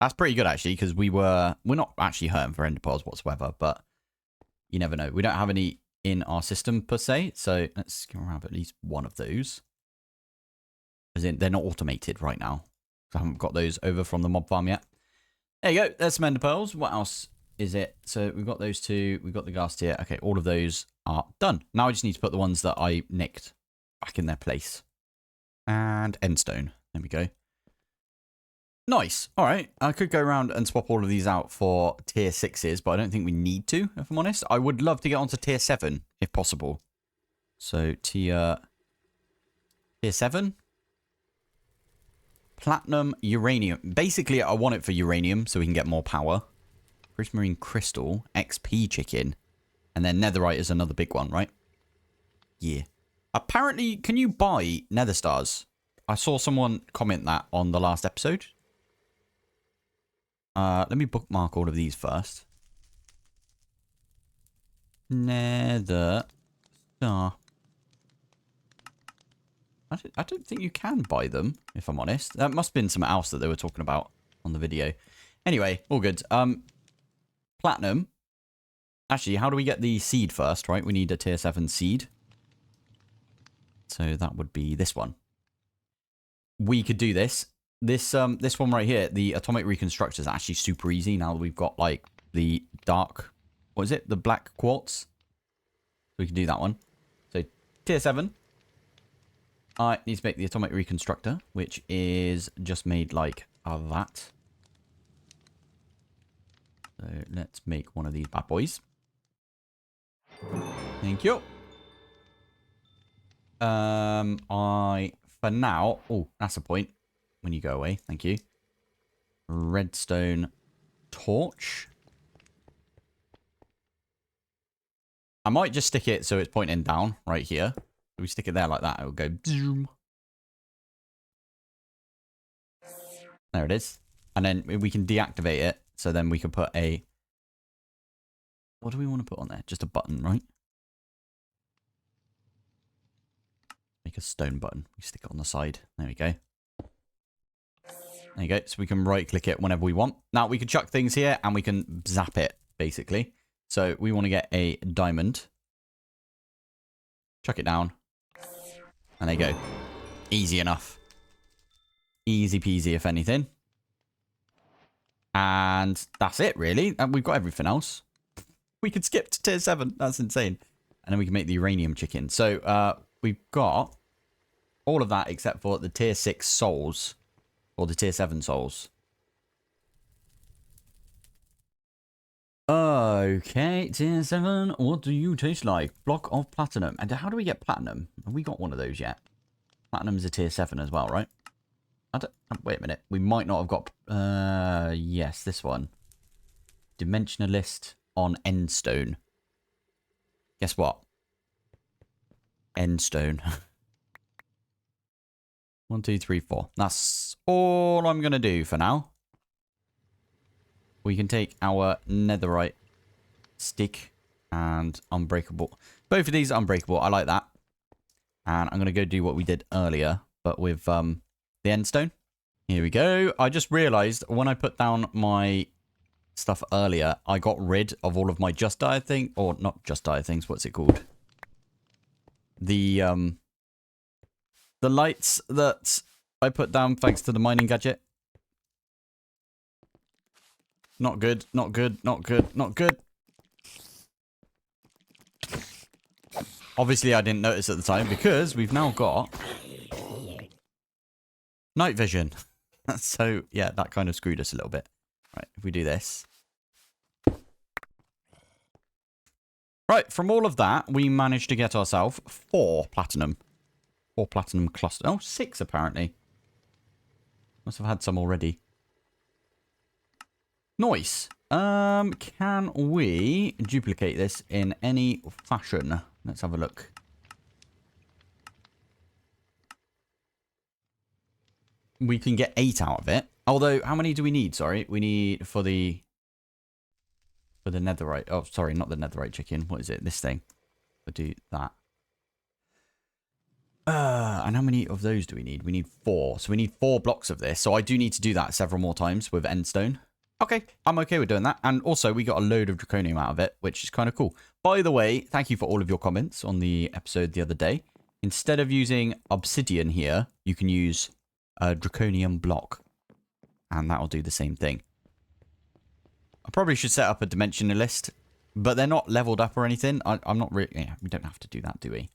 That's pretty good, actually, because we're not actually hurting for enderpearls whatsoever, but you never know. We don't have any in our system per se, so let's grab at least one of those. As in, they're not automated right now. So I haven't got those over from the mob farm yet. There you go. There's some enderpearls. What else is it? So we've got those two. We've got the gas tier. Okay, all of those are done. Now I just need to put the ones that I nicked back in their place. And endstone. There we go. Nice. All right. I could go around and swap all of these out for tier 6s, but I don't think we need to, if I'm honest. I would love to get onto tier 7, if possible. So tier 7. Platinum, uranium. Basically, I want it for uranium so we can get more power. Prismarine crystal, XP chicken. And then netherite is another big one, right? Yeah. Apparently, can you buy nether stars? I saw someone comment that on the last episode. Let me bookmark all of these first. Nether star. I don't think you can buy them, if I'm honest. That must have been something else that they were talking about on the video. Anyway, all good. Platinum. Actually, how do we get the seed first, right? We need a tier 7 seed. So that would be this one. We could do this. This one right here, the atomic reconstructor, is actually super easy now that we've got like the dark, what is it? The black quartz. We can do that one. So tier 7. I need to make the atomic reconstructor, which is just made like that. So let's make one of these bad boys. Thank you. For now, oh, that's a point. When you go away, thank you. Redstone torch. I might just stick it so it's pointing down right here. If we stick it there like that, it will go zoom. There it is. And then we can deactivate it. So then we can put a... What do we want to put on there? Just a button, right? Make a stone button. We stick it on the side. There we go. There you go. So we can right click it whenever we want. Now we can chuck things here and we can zap it basically. So we want to get a diamond. Chuck it down. And there you go. Easy enough. Easy peasy if anything. And that's it really. And we've got everything else. We could skip to tier 7. That's insane. And then we can make the uranium chicken. So we've got all of that except for the tier 6 souls. Or the tier 7 souls. Okay, tier 7. What do you taste like? Block of platinum. And how do we get platinum? Have we got one of those yet? Platinum's a tier 7 as well, right? Wait a minute. We might not have got... yes, this one. Dimensionalist on endstone. Guess what? Endstone. 1, 2, 3, 4. That's all I'm going to do for now. We can take our netherite stick and unbreakable. Both of these are unbreakable. I like that. And I'm going to go do what we did earlier, but with the endstone. Here we go. I just realized when I put down my stuff earlier, I got rid of all of my just dire thing, or not just dire things. What's it called? The lights that I put down thanks to the mining gadget. Not good, not good, not good, not good. Obviously, I didn't notice at the time because we've now got night vision. So, yeah, that kind of screwed us a little bit. Right, if we do this. Right, from all of that, we managed to get ourselves 4 platinum. 4 platinum clusters. Oh, 6 apparently. Must have had some already. Nice. Can we duplicate this in any fashion? Let's have a look. We can get 8 out of it. Although, how many do we need? Sorry, we need for the netherite. Oh, sorry, not the netherite chicken. What is it? This thing. We'll do that. And how many of those do we need? We need 4. So we need 4 blocks of this. So I do need to do that several more times with endstone. Okay, I'm okay with doing that. And also, we got a load of draconium out of it, which is kind of cool. By the way, thank you for all of your comments on the episode the other day. Instead of using obsidian here, you can use a draconium block. And that'll do the same thing. I probably should set up a dimensionalist, but they're not leveled up or anything. I'm not really... Yeah, we don't have to do that, do we?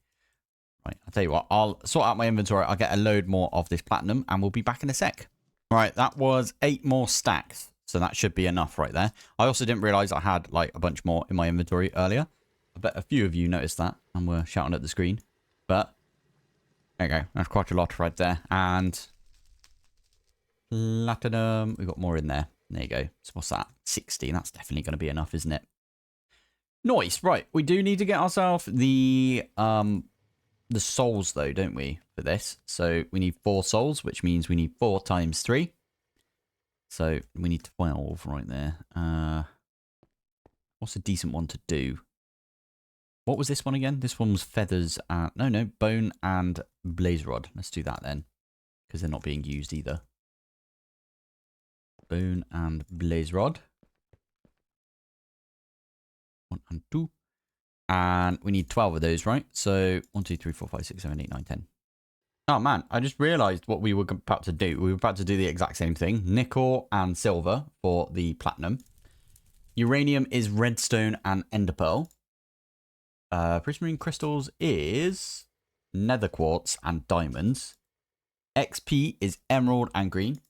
Right, I'll tell you what. I'll sort out my inventory. I'll get a load more of this platinum, and we'll be back in a sec. Right, that was 8 more stacks. So that should be enough right there. I also didn't realize I had like a bunch more in my inventory earlier. I bet a few of you noticed that and were shouting at the screen. But there you go. That's quite a lot right there. And platinum. We've got more in there. There you go. So what's that? 60. That's definitely going to be enough, isn't it? Nice. Right. We do need to get ourselves the souls though, don't we, for this? So we need 4 souls, which means we need 4 times 3. So we need 12 right there. What's a decent one to do? What was this one again? This one was feathers. No, bone and blaze rod. Let's do that then, because they're not being used either. Bone and blaze rod. 1 and 2. And we need 12 of those, right? So 1, 2, 3, 4, 5, 6, 7, 8, 9, 10. Oh man, I just realized what we were about to do. We were about to do the exact same thing. Nickel and silver for the platinum. Uranium is redstone and ender pearl. Prismarine crystals is nether quartz and diamonds. XP is emerald and green.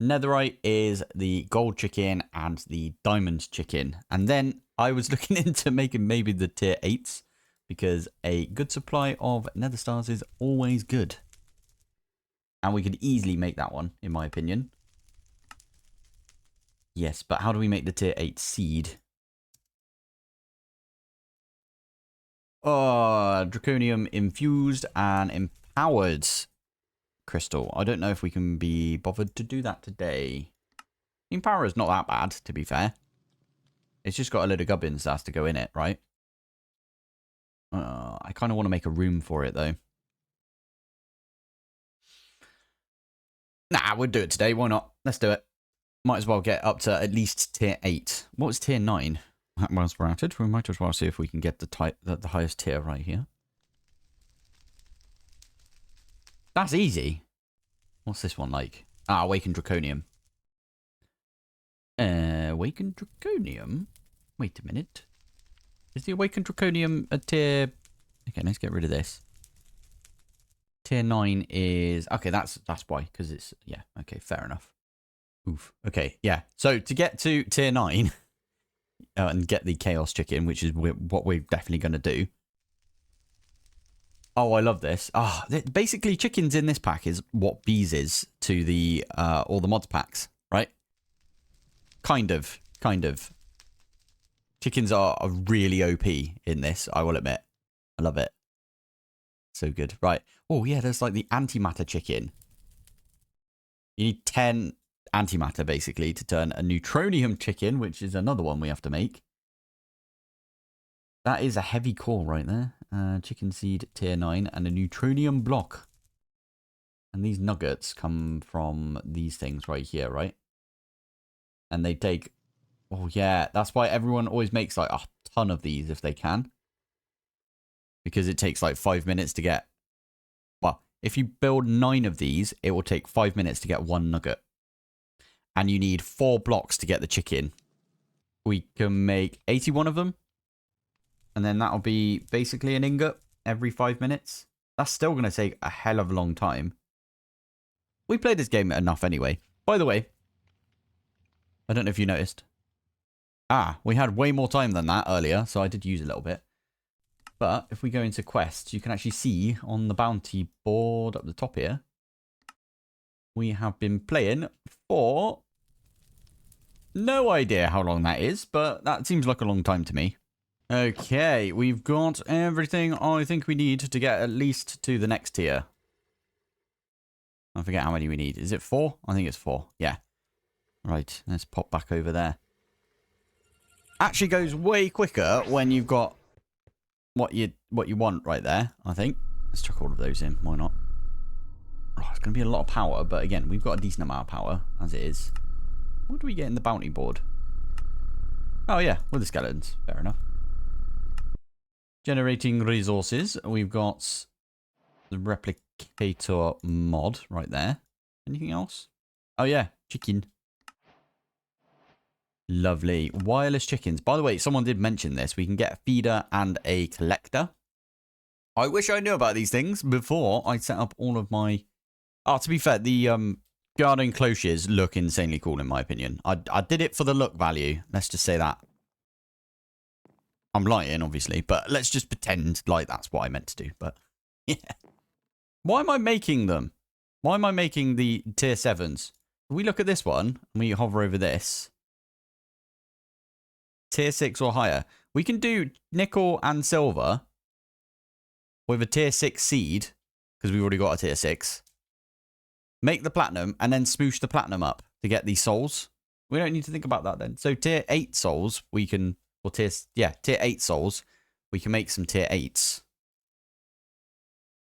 Netherite is the gold chicken and the diamond chicken. And then I was looking into making maybe the tier 8s. Because a good supply of nether stars is always good. And we could easily make that one, in my opinion. Yes, but how do we make the tier 8 seed? Oh, draconium infused and empowered crystal. I don't know if we can be bothered to do that today. Empower is not that bad, to be fair. It's just got a load of gubbins that has to go in it, right? I kind of want to make a room for it, though. Nah, we'll do it today. Why not? Let's do it. Might as well get up to at least tier 8. What was tier 9? That was routed. We might as well see if we can get the highest tier right here. That's easy. What's this one like? Ah, Awakened Draconium. Awakened Draconium? Wait a minute. Is the Awakened Draconium a tier... Okay, let's get rid of this. Tier 9 is... Okay, that's why, because it's... Yeah, okay, fair enough. Oof. Okay, yeah. So, to get to tier 9 and get the Chaos Chicken, which is what we're definitely going to do. Oh, I love this. Basically, chickens in this pack is what bees is to the all the mods packs, right? Kind of. Chickens are really OP in this, I will admit. I love it. So good. Right. Oh, yeah, there's like the antimatter chicken. You need 10 antimatter, basically, to turn a neutronium chicken, which is another one we have to make. That is a heavy core right there. Chicken seed tier 9 and a neutronium block. And these nuggets come from these things right here, right? And they take... Oh, yeah. That's why everyone always makes like a ton of these if they can. Because it takes like 5 minutes to get... Well, if you build 9 of these, it will take 5 minutes to get 1 nugget. And you need 4 blocks to get the chicken. We can make 81 of them. And then that'll be basically an ingot every 5 minutes. That's still going to take a hell of a long time. We played this game enough anyway. By the way, I don't know if you noticed. We had way more time than that earlier, so I did use a little bit. But if we go into quests, you can actually see on the bounty board up the top here, we have been playing for no idea how long that is, but that seems like a long time to me. Okay, we've got everything I think we need to get at least to the next tier. I forget how many we need. Is it 4? I think it's 4. Yeah. Right, let's pop back over there. Actually goes way quicker when you've got what you want right there, I think. Let's chuck all of those in. Why not? Oh, it's going to be a lot of power, but again, we've got a decent amount of power as it is. What do we get in the bounty board? Oh, yeah, with the skeletons. Fair enough. Generating resources. We've got the replicator mod right there. Anything else? Oh, yeah, chicken. Lovely. Wireless chickens. By the way, someone did mention this. We can get a feeder and a collector. I wish I knew about these things before I set up all of my... Oh, to be fair, the garden cloches look insanely cool in my opinion. I did it for the look value. Let's just say that. I'm lying, obviously, but let's just pretend like that's what I meant to do. But, yeah. Why am I making them? Why am I making the tier 7s? If we look at this one, and we hover over this... Tier 6 or higher. We can do nickel and silver with a tier 6 seed, because we've already got a tier 6. Make the platinum, and then smoosh the platinum up to get these souls. We don't need to think about that then. So tier 8 souls, we can... Or tier 8 souls, we can make some tier 8s.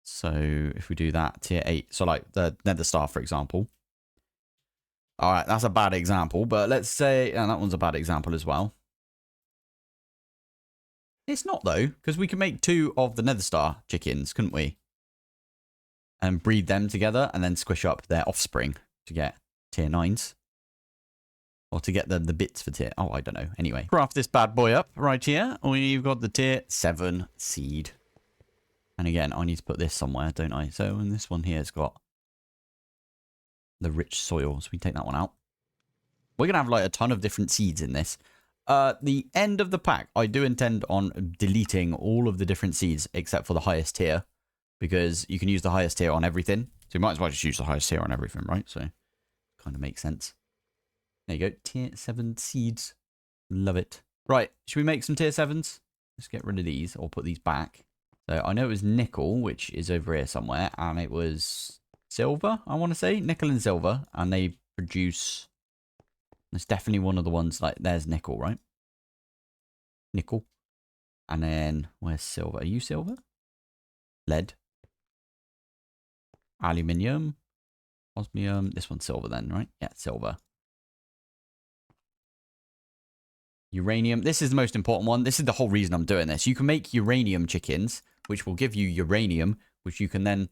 So if we do that, tier 8. So like the Nether Star, for example. Alright, that's a bad example, but let's say... And that one's a bad example as well. It's not, though, because we can make 2 of the Nether Star chickens, couldn't we? And breed them together and then squish up their offspring to get tier 9s. Or to get the bits for tier... Oh, I don't know. Anyway, craft this bad boy up right here. We've got the tier 7 seed. And again, I need to put this somewhere, don't I? So, and this one here has got the rich soil. So we take that one out. We're going to have like a ton of different seeds in this. The end of the pack, I do intend on deleting all of the different seeds except for the highest tier, because you can use the highest tier on everything. So you might as well just use the highest tier on everything, right? So kind of makes sense. There you go, tier 7 seeds. Love it. Right, should we make some tier 7s? Let's get rid of these or put these back. So I know it was nickel, which is over here somewhere, and it was silver, I want to say. Nickel and silver, and they produce... It's definitely one of the ones, like, there's nickel, right? Nickel. And then, where's silver? Are you silver? Lead. Aluminium. Osmium. This one's silver then, right? Yeah, silver. Uranium. This is the most important one. This is the whole reason I'm doing this. You can make uranium chickens, which will give you uranium, which you can then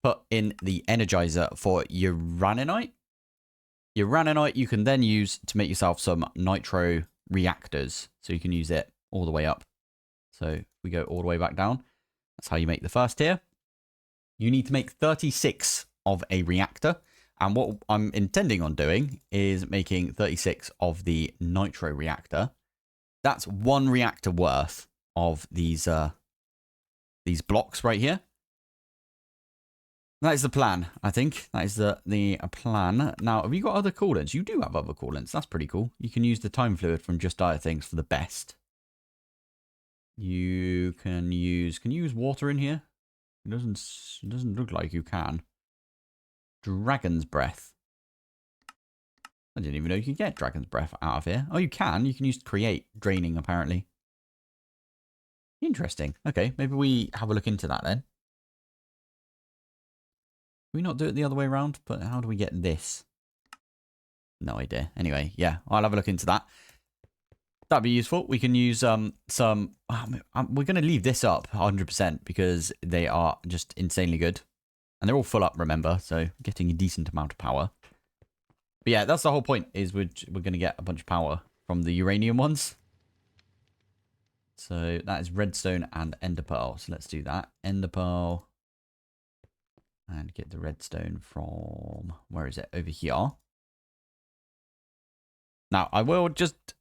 put in the energizer for uraninite. Uraninite you can then use to make yourself some nitro reactors. So you can use it all the way up. So if we go all the way back down, that's how you make the first tier. You need to make 36 of a reactor. And what I'm intending on doing is making 36 of the nitro reactor. That's 1 reactor worth of these blocks right here. That is the plan, I think. That is the plan. Now, have you got other coolants? You do have other coolants. That's pretty cool. You can use the time fluid from Just Dire Things for the best. You can you use water in here? It doesn't look like you can. Dragon's Breath. I didn't even know you could get Dragon's Breath out of here. Oh, you can. You can use Create Draining, apparently. Interesting. Okay, maybe we have a look into that then. Can we not do it the other way around? But how do we get this? No idea. Anyway, yeah, I'll have a look into that. That'd be useful. We can use some... we're going to leave this up 100% because they are just insanely good. And they're all full up, remember, so getting a decent amount of power. But yeah, that's the whole point, is we're going to get a bunch of power from the uranium ones. So that is redstone and ender pearl. So let's do that. Ender pearl. And get the redstone from, where is it? Over here. Now, I will just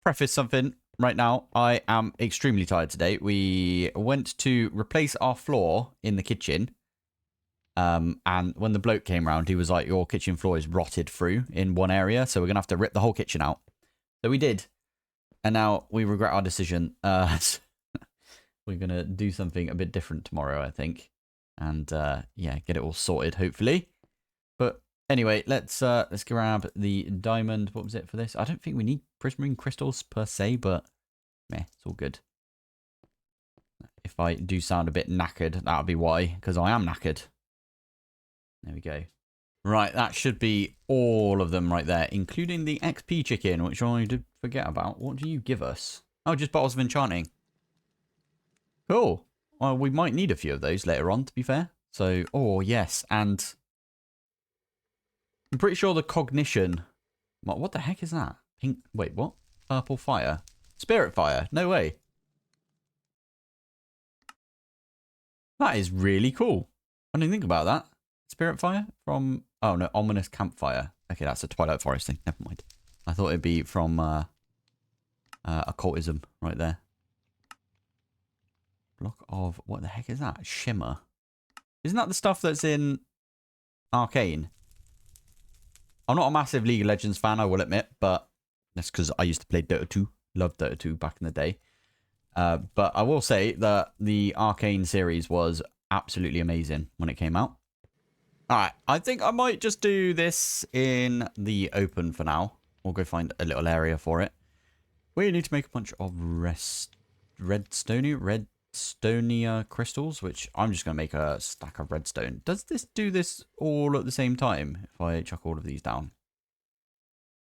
preface something right now. I am extremely tired today. We went to replace our floor in the kitchen. And when the bloke came round, he was like, your kitchen floor is rotted through in one area. So we're going to have to rip the whole kitchen out. So we did. And now we regret our decision. We're going to do something a bit different tomorrow, I think. And yeah, get it all sorted, hopefully. But anyway, let's grab the diamond. What was it for this? I don't think we need prismarine crystals per se, but meh, it's all good. If I do sound a bit knackered, that'll be why, because I am knackered. There we go. Right, that should be all of them right there, including the XP chicken, which I did forget about. What do you give us? Oh, just bottles of enchanting. Cool. Well, we might need a few of those later on, to be fair. So, oh, yes. And I'm pretty sure the cognition... What the heck is that? Pink... Wait, what? Purple fire? Spirit fire? No way. That is really cool. I didn't think about that. Spirit fire from... Oh, no. Ominous campfire. Okay, that's a Twilight Forest thing. Never mind. I thought it'd be from occultism right there. Block of... What the heck is that? Shimmer. Isn't that the stuff that's in Arcane? I'm not a massive League of Legends fan, I will admit, but that's because I used to play Dota 2. Loved Dota 2 back in the day. But I will say that the Arcane series was absolutely amazing when it came out. Alright, I think I might just do this in the open for now. We'll go find a little area for it. We need to make a bunch of redstonia crystals, which I'm just going to make a stack of redstone. Does this do this all at the same time if I chuck all of these down?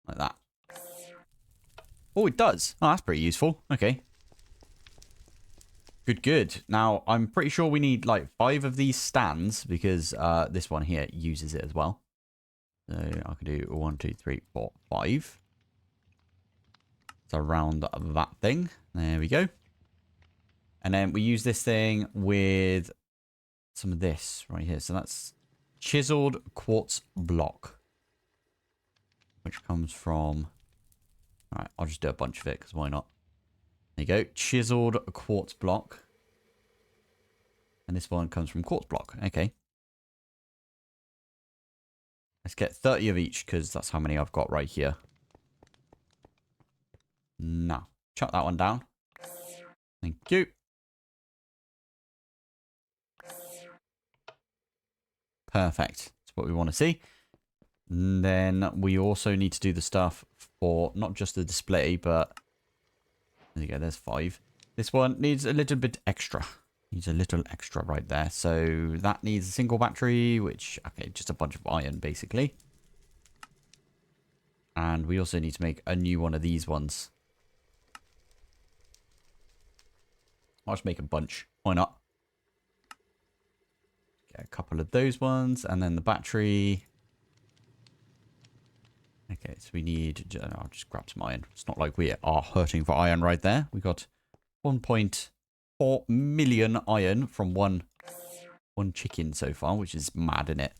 Like that. Oh, it does. Oh, that's pretty useful. Okay. Good, good. Now, I'm pretty sure we need like 5 of these stands because this one here uses it as well. So I can do 1, 2, 3, 4, 5. So around that thing. There we go. And then we use this thing with some of this right here. So that's chiseled quartz block, which comes from... All right, I'll just do a bunch of it because why not? There you go. Chiseled quartz block. And this one comes from quartz block. Okay. Let's get 30 of each because that's how many I've got right here. Now, chuck that one down. Thank you. Perfect. That's what we want to see. And then we also need to do the stuff for not just the display, but there you go. There's 5. This one needs a little bit extra. Needs a little extra right there. So that needs a single battery, which, okay, just a bunch of iron basically. And we also need to make a new one of these ones. I'll just make a bunch. Why not? Get a couple of those ones and then the battery. Okay, so we need... I'll just grab some iron. It's not like we are hurting for iron right there. We got 1.4 million iron from one chicken so far, which is mad, isn't it?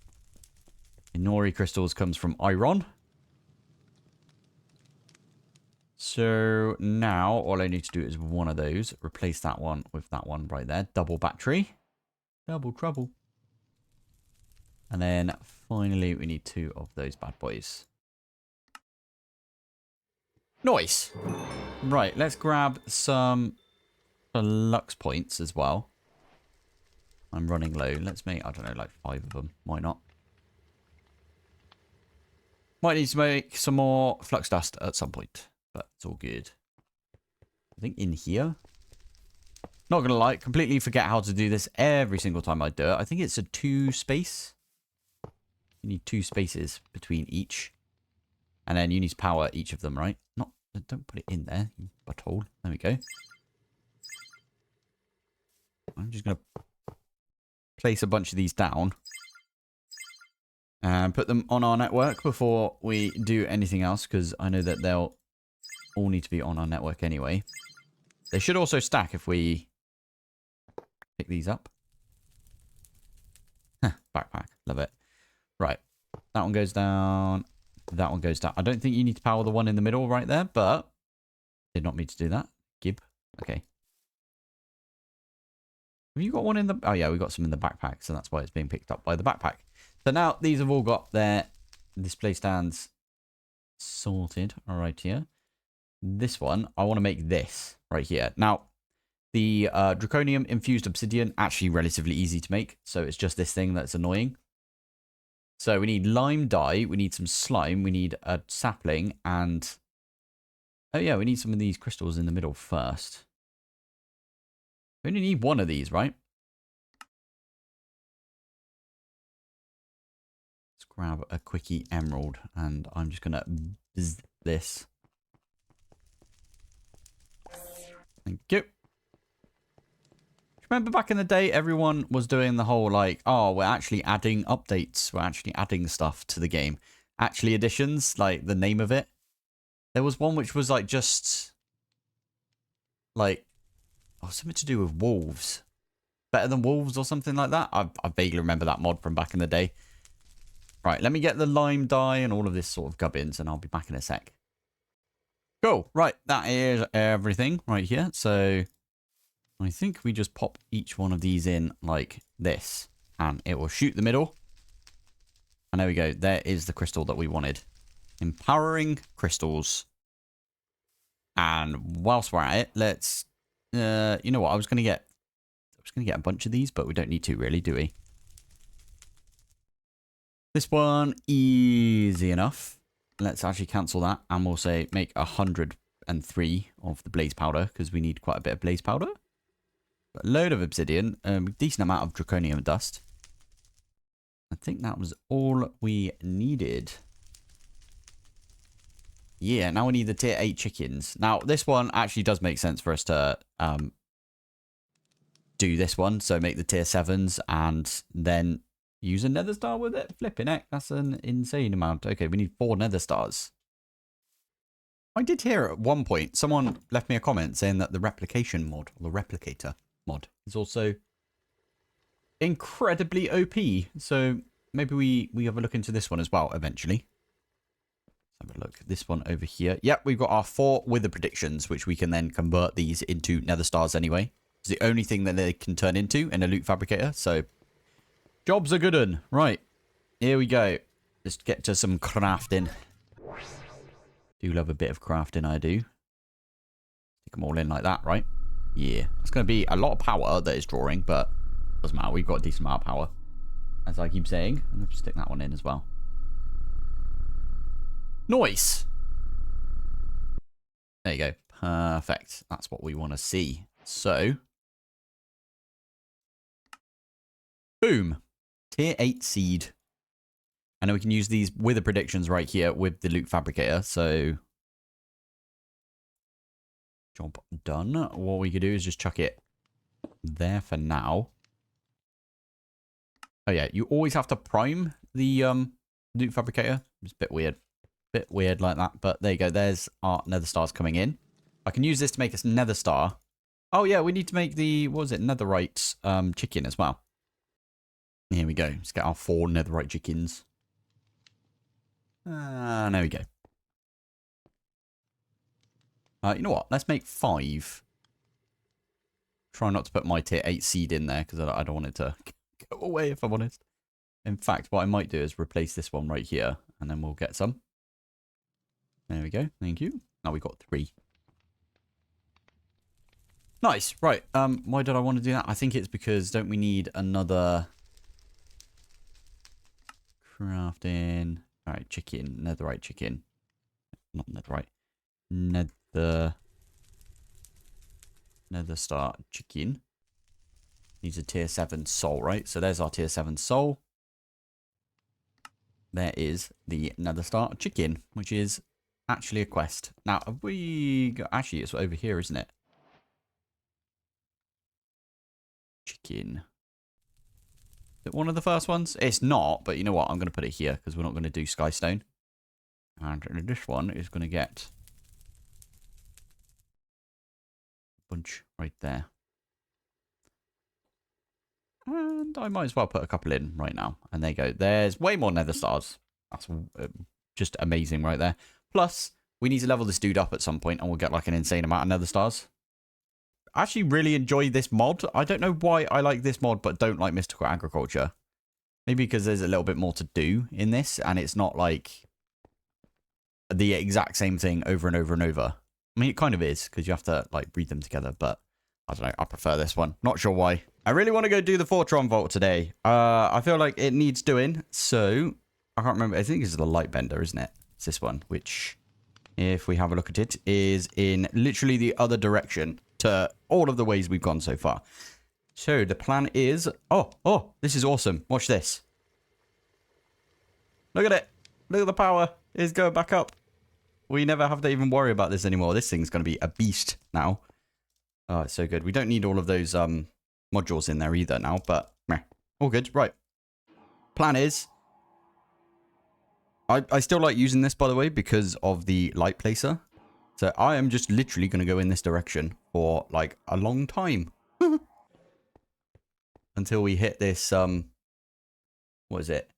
Inori crystals comes from iron. So now all I need to do is one of those. Replace that one with that one right there. Double battery. Double trouble. And then finally we need 2 of those bad boys. Nice. Right, let's grab some lux points as well. I'm running low. Let's make, I don't know, like 5 of them. Why not? Might need to make some more flux dust at some point, but it's all good. I think in here. Not going to lie, completely forget how to do this every single time I do it. I think it's a 2 space. You need 2 spaces between each. And then you need to power each of them, right? Not, don't put it in there, you butthole. There we go. I'm just going to place a bunch of these down. And put them on our network before we do anything else. Because I know that they'll all need to be on our network anyway. They should also stack if we pick these up. Backpack. Love it. Right. That one goes down. That one goes down. I don't think you need to power the one in the middle right there, but did not mean to do that. Gib. Okay. Have you got one in the... Oh, yeah, we got some in the backpack, so that's why it's being picked up by the backpack. So now these have all got their display stands sorted. All right, here. This one, I want to make this right here. Now, the Draconium infused obsidian, actually relatively easy to make. So it's just this thing that's annoying. So we need lime dye, we need some slime, we need a sapling, and... Oh yeah, we need some of these crystals in the middle first. We only need one of these, right? Let's grab a quickie emerald, and I'm just going to bzz this. Thank you. Remember back in the day, everyone was doing the whole like, oh, we're actually adding updates. We're actually adding stuff to the game. Actually additions, like the name of it. There was one which was like just like, oh, something to do with wolves. Better than wolves or something like that. I vaguely remember that mod from back in the day. Right, let me get the lime dye and all of this sort of gubbins and I'll be back in a sec. Cool. Right, that is everything right here. So... I think we just pop each one of these in like this. And it will shoot the middle. And there we go. There is the crystal that we wanted. Empowering crystals. And whilst we're at it, let's... you know what? I was going to get a bunch of these, but we don't need to really, do we? This one, easy enough. Let's actually cancel that. And we'll say make 103 of the blaze powder. Because we need quite a bit of blaze powder. A load of obsidian, a decent amount of draconium dust. I think that was all we needed. Yeah, now we need the tier 8 chickens. Now, this one actually does make sense for us to do this one. So make the tier 7s and then use a nether star with it. Flipping heck, that's an insane amount. Okay, we need 4 nether stars. I did hear at one point, someone left me a comment saying that the replication mod, or the replicator mod, is also incredibly OP. So maybe we have a look into this one as well eventually. Let's have a look. This one over here. Yep, we've got our 4 wither predictions, which we can then convert these into nether stars anyway. It's the only thing that they can turn into in a loot fabricator. So job's a good one. Right, here we go. Let's get to some crafting. Do love a bit of crafting, I do. Stick them all in like that, right? Yeah. It's going to be a lot of power that is drawing, but doesn't matter. We've got a decent amount of power. As I keep saying. I'm going to stick that one in as well. Nice. There you go. Perfect. That's what we want to see. So. Boom. Tier 8 seed. And then we can use these wither predictions right here with the loot fabricator. So. Job done. What we could do is just chuck it there for now. Oh yeah, you always have to prime the loot fabricator. It's a bit weird. Bit weird like that. But there you go. There's our nether stars coming in. I can use this to make a nether star. Oh yeah, we need to make the, what was it, netherite chicken as well. Here we go. Let's get our 4 netherite chickens. There we go. You know what? Let's make 5. Try not to put my tier 8 seed in there because I don't want it to go away, if I'm honest. In fact, what I might do is replace this one right here and then we'll get some. There we go. Thank you. Now we've got 3. Nice. Right. Why did I want to do that? I think it's because don't we need another crafting? All right, chicken, netherite chicken. Not netherite. Nether star chicken. Needs a tier 7 soul, right? So there's our tier 7 soul. There is the nether star chicken, which is actually a quest. Now, have we got... Actually, it's over here, isn't it? Chicken. Is it one of the first ones? It's not, but you know what? I'm going to put it here because we're not going to do skystone. And this one is going to get bunch right there. And I might as well put a couple in right now. And there you go. There's way more nether stars. That's just amazing right there. Plus, we need to level this dude up at some point and we'll get like an insane amount of nether stars. I actually really enjoy this mod. I don't know why I like this mod but don't like Mystical Agriculture. Maybe because there's a little bit more to do in this and it's not like the exact same thing over and over and over. I mean, it kind of is because you have to like read them together, but I don't know. I prefer this one. Not sure why. I really want to go do the Fortron Vault today. I feel like it needs doing. So I can't remember. I think it's the light bender, isn't it? It's this one, which if we have a look at it is in literally the other direction to all of the ways we've gone so far. So the plan is, oh, this is awesome. Watch this. Look at it. Look at the power. It's going back up. We never have to even worry about this anymore. This thing's going to be a beast now. Oh, it's so good. We don't need all of those modules in there either now, but meh, all good. Right. Plan is, I still like using this, by the way, because of the light placer. So I am just literally going to go in this direction for like a long time. Until we hit this, what is it?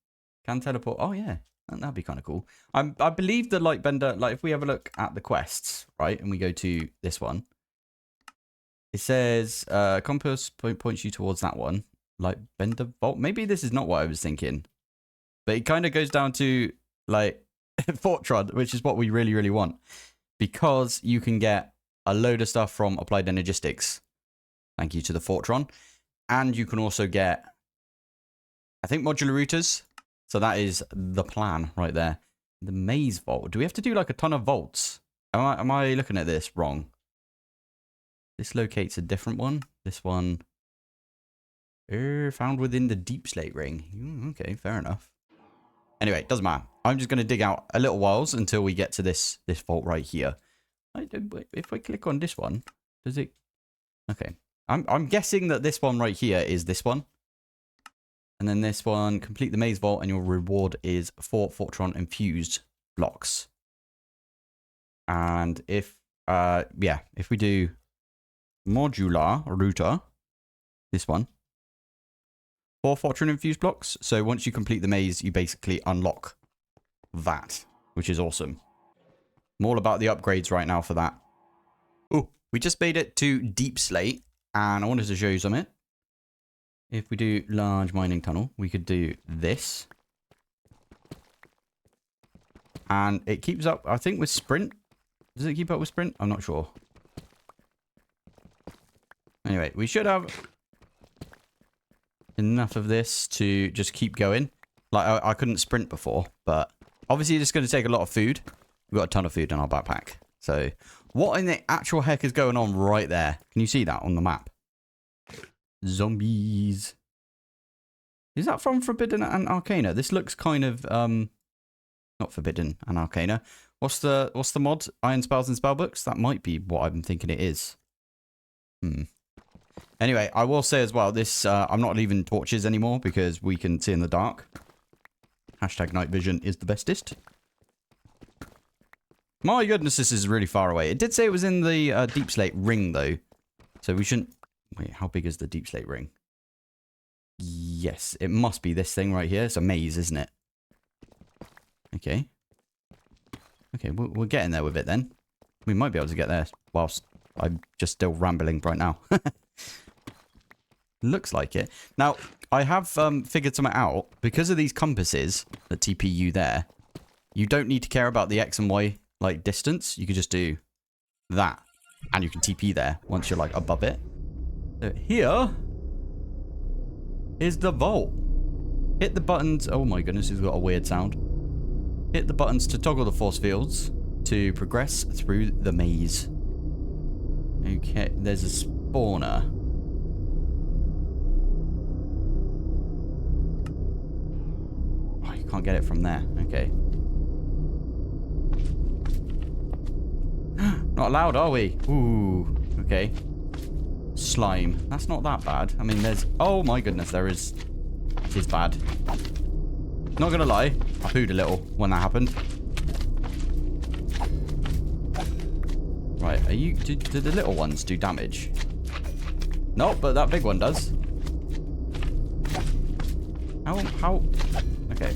Can teleport. Oh, yeah. That'd be kind of cool. I believe the light bender, like if we have a look at the quests, right, and we go to this one, it says compass points you towards that one. Light bender vault. Maybe this is not what I was thinking. But it kind of goes down to like Fortron, which is what we really, really want. Because you can get a load of stuff from Applied Energistics. Thank you to the Fortron. And you can also get, I think, modular routers. So that is the plan right there. The maze vault. Do we have to do like a ton of vaults? Am I looking at this wrong? This locates a different one. This one. Found within the deep slate ring. Okay, fair enough. Anyway, doesn't matter. I'm just going to dig out a little whiles until we get to this vault right here. If I click on this one, does it? Okay. I'm guessing that this one right here is this one. And then this one, complete the maze vault, and your reward is 4 Fortron infused blocks. And if we do modular router, this one, 4 Fortron infused blocks. So once you complete the maze, you basically unlock that, which is awesome. I'm all about the upgrades right now for that. Oh, we just made it to deep slate, and I wanted to show you something. If we do large mining tunnel, we could do this. And it keeps up, I think, with sprint. Does it keep up with sprint? I'm not sure. Anyway, we should have enough of this to just keep going. Like, I couldn't sprint before, but obviously it's going to take a lot of food. We've got a ton of food in our backpack. So, what in the actual heck is going on right there? Can you see that on the map? Zombies. Is that from Forbidden and Arcana? This looks kind of not Forbidden and Arcana. What's the mod? Iron Spells and Spellbooks? That might be what I'm thinking it is. Anyway, I will say as well, this I'm not leaving torches anymore because we can see in the dark. Hashtag night vision is the bestest. My goodness, this is really far away. It did say it was in the deep slate ring though. So we shouldn't... Wait, how big is the deep slate ring? Yes, it must be this thing right here. It's a maze, isn't it? Okay. Okay, we're getting there with it then. We might be able to get there whilst I'm just still rambling right now. Looks like it. Now, I have figured something out. Because of these compasses that TP you there, you don't need to care about the X and Y like distance. You could just do that. And you can TP there once you're like above it. So here is the vault. Hit the buttons. Oh my goodness, it's got a weird sound. Hit the buttons to toggle the force fields to progress through the maze. Okay, there's a spawner. Oh, you can't get it from there. Okay. Not allowed, are we? Ooh, okay. Slime. That's not that bad. I mean, there's... Oh my goodness, there is... It is bad. Not gonna lie, I pooed a little when that happened. Right, are you... Do the little ones do damage? No, but that big one does. How? Okay.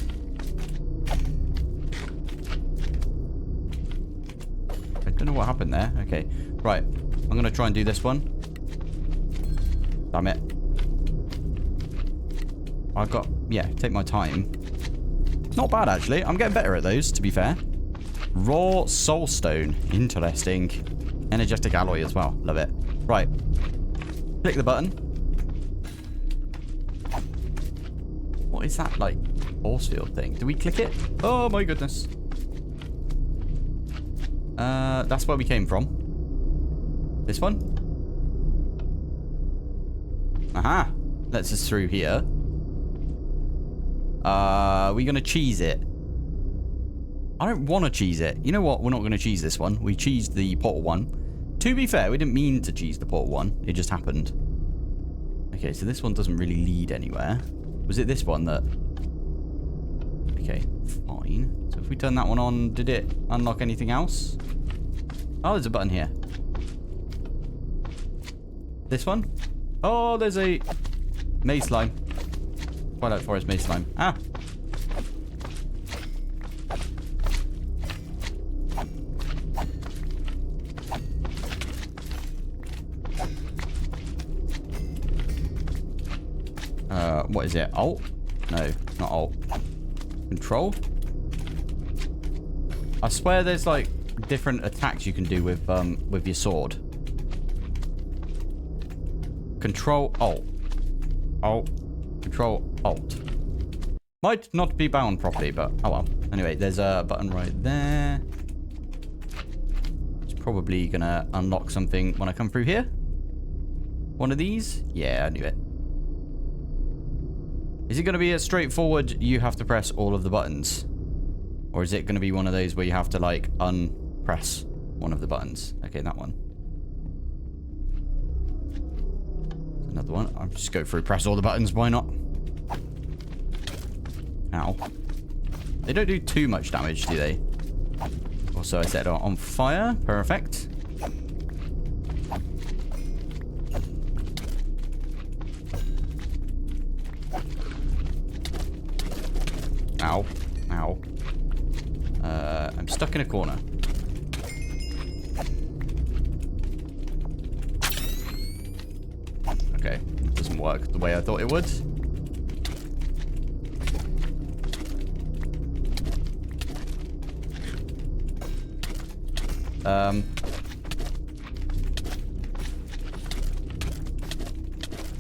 I don't know what happened there. Okay. Right. I'm going to try and do this one. Damn it. I've got... Yeah, take my time. Not bad, actually. I'm getting better at those, to be fair. Raw soulstone. Interesting. Energetic alloy as well. Love it. Right. Click the button. What is that, like, force field thing? Do we click it? Oh, my goodness. That's where we came from. This one? Aha. Lets us through here. We're going to cheese it. I don't want to cheese it. You know what? We're not going to cheese this one. We cheesed the portal one. To be fair, we didn't mean to cheese the portal one. It just happened. Okay, so this one doesn't really lead anywhere. Was it this one that... Okay, fine. So if we turn that one on, did it unlock anything else? Oh, there's a button here. This one? Oh, there's a maze slime. Twilight Forest maze slime. Ah! What is it? Alt? No, not Alt. Control? I swear there's like different attacks you can do with your sword. Control Alt. Alt. Control Alt. Might not be bound properly, but oh well. Anyway, there's a button right there. It's probably gonna unlock something when I come through here. One of these? Yeah, I knew it. Is it going to be a straightforward, you have to press all of the buttons? Or is it going to be one of those where you have to, like, unpress one of the buttons? Okay, that one. Another one. I'll just go through, press all the buttons, why not? Ow. They don't do too much damage, do they? Also, I said on fire. Perfect. Ow. Ow. I'm stuck in a corner. Okay. It doesn't work the way I thought it would.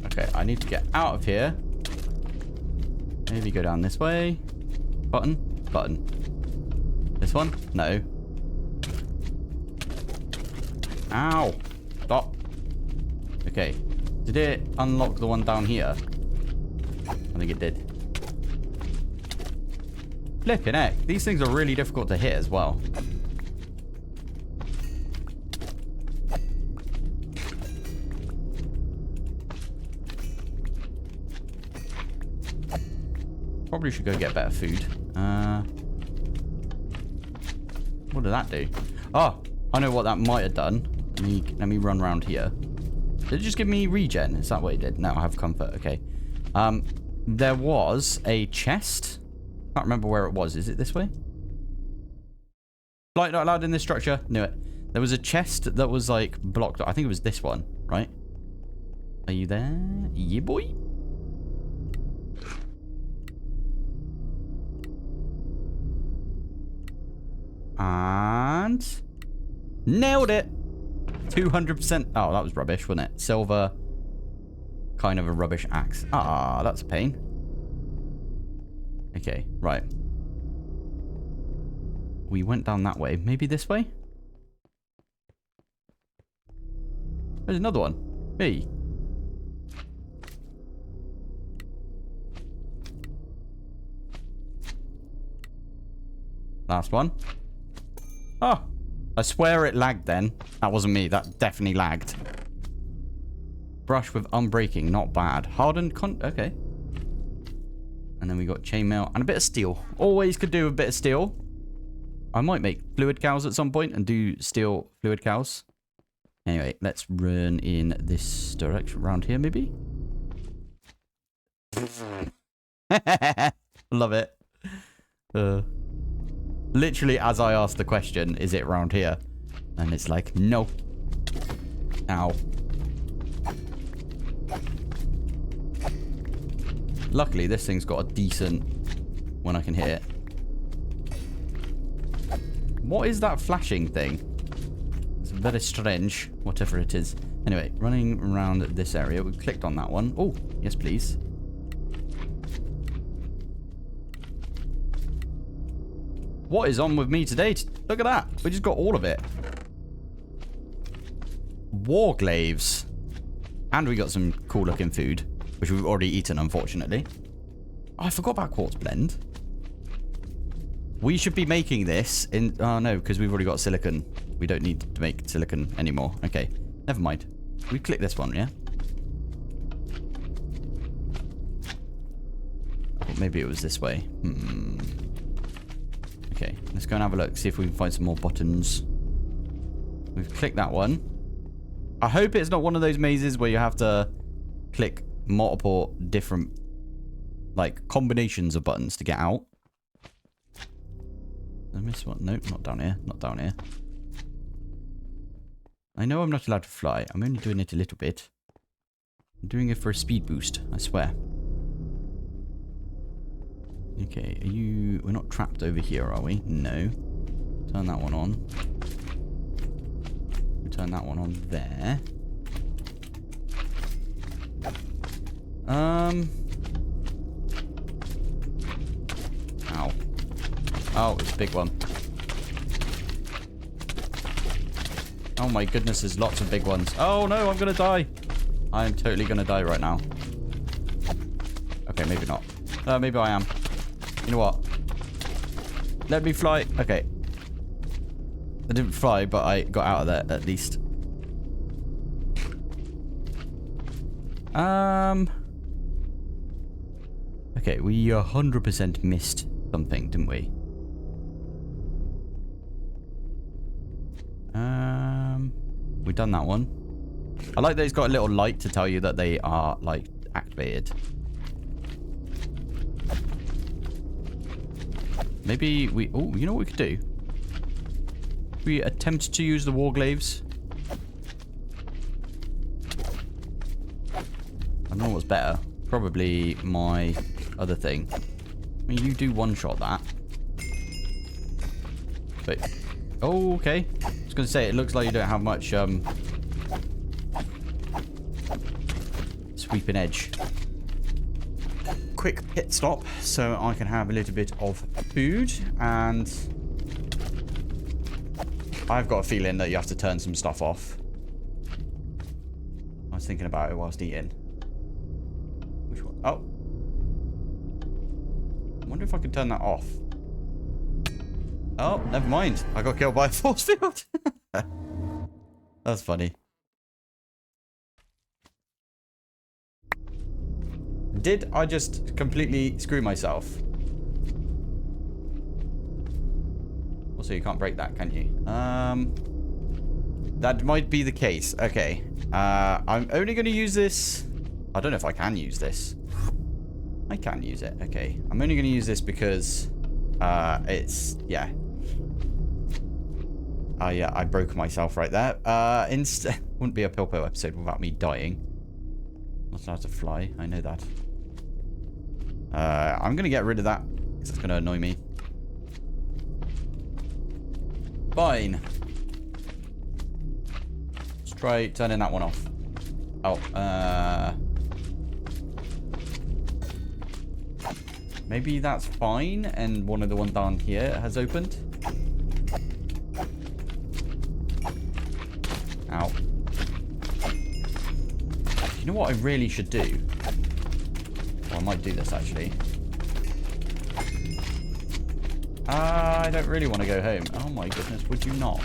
Okay, I need to get out of here. Maybe go down this way. Button? Button. This one? No. Ow! Stop. Okay. Did it unlock the one down here? I think it did. Flippin' heck. These things are really difficult to hit as well. Probably should go get better food. What did that do? Oh, I know what that might have done. Let me run around here. Did it just give me regen? Is that what it did? No, I have comfort. Okay. There was a chest. Can't remember where it was. Is it this way? Flight not allowed in this structure. Knew it. There was a chest that was like blocked. I think it was this one, right? Are you there? Yeah, boy. And nailed it. 200%. Oh, that was rubbish, wasn't it? Silver. Kind of a rubbish axe. Ah, that's a pain. Okay, right. We went down that way. Maybe this way? There's another one. Hey. Last one. Oh, I swear it lagged then. That wasn't me. That definitely lagged. Brush with unbreaking. Not bad. Hardened okay. And then we got chainmail and a bit of steel. Always could do a bit of steel. I might make fluid cows at some point and do steel fluid cows. Anyway, let's run in this direction. Around here, maybe? Love it. Literally, as I asked the question, is it around here? And it's like, no. Ow. Luckily, this thing's got a decent when I can hit it. What is that flashing thing? It's very strange, whatever it is. Anyway, running around this area. We clicked on that one. Oh, yes, please. What is on with me today? Look at that. We just got all of it. Warglaves. And we got some cool looking food, which we've already eaten, unfortunately. Oh, I forgot about quartz blend. We should be making this in... Oh, no, because we've already got silicon. We don't need to make silicon anymore. Okay, never mind. We click this one, yeah? Or maybe it was this way. Okay, let's go and have a look. See if we can find some more buttons. We've clicked that one. I hope it's not one of those mazes where you have to click multiple different, like, combinations of buttons to get out. I missed one. Nope, not down here. Not down here. I know I'm not allowed to fly. I'm only doing it a little bit. I'm doing it for a speed boost, I swear. Okay, are you... We're not trapped over here, are we? No. Turn that one on. We turn that one on there. Ow. Oh, it's a big one. Oh my goodness, there's lots of big ones. Oh no, I'm gonna die. I'm totally gonna die right now. Okay, maybe not. Maybe I am. You know what? Let me fly. Okay. I didn't fly, but I got out of there at least. Okay, we 100% missed something, didn't we? We've done that one. I like that it's got a little light to tell you that they are, like, activated. Maybe we... Oh, you know what we could do? We attempt to use the warglaves. I don't know what's better. Probably my other thing. I mean, you do one-shot that. But... Oh, okay. I was going to say, it looks like you don't have much, sweeping edge. Quick pit stop so I can have a little bit of food, and I've got a feeling that you have to turn some stuff off. I was thinking about it whilst eating. Which one? Oh. I wonder if I can turn that off. Oh, never mind. I got killed by a force field. That's funny. Did I just completely screw myself? Also, you can't break that, can you? That might be the case. Okay. I'm only going to use this. I don't know if I can use this. I can use it. Okay. I'm only going to use this because it's... Yeah. I broke myself right there. Instead... Wouldn't be a Pilpoh episode without me dying. Not allowed to fly. I know that. I'm going to get rid of that because it's going to annoy me. Fine. Let's try turning that one off. Oh, maybe that's fine, and one of the ones down here has opened. Ow. You know what I really should do? Well, I might do this, actually. I don't really want to go home. Oh my goodness, would you not?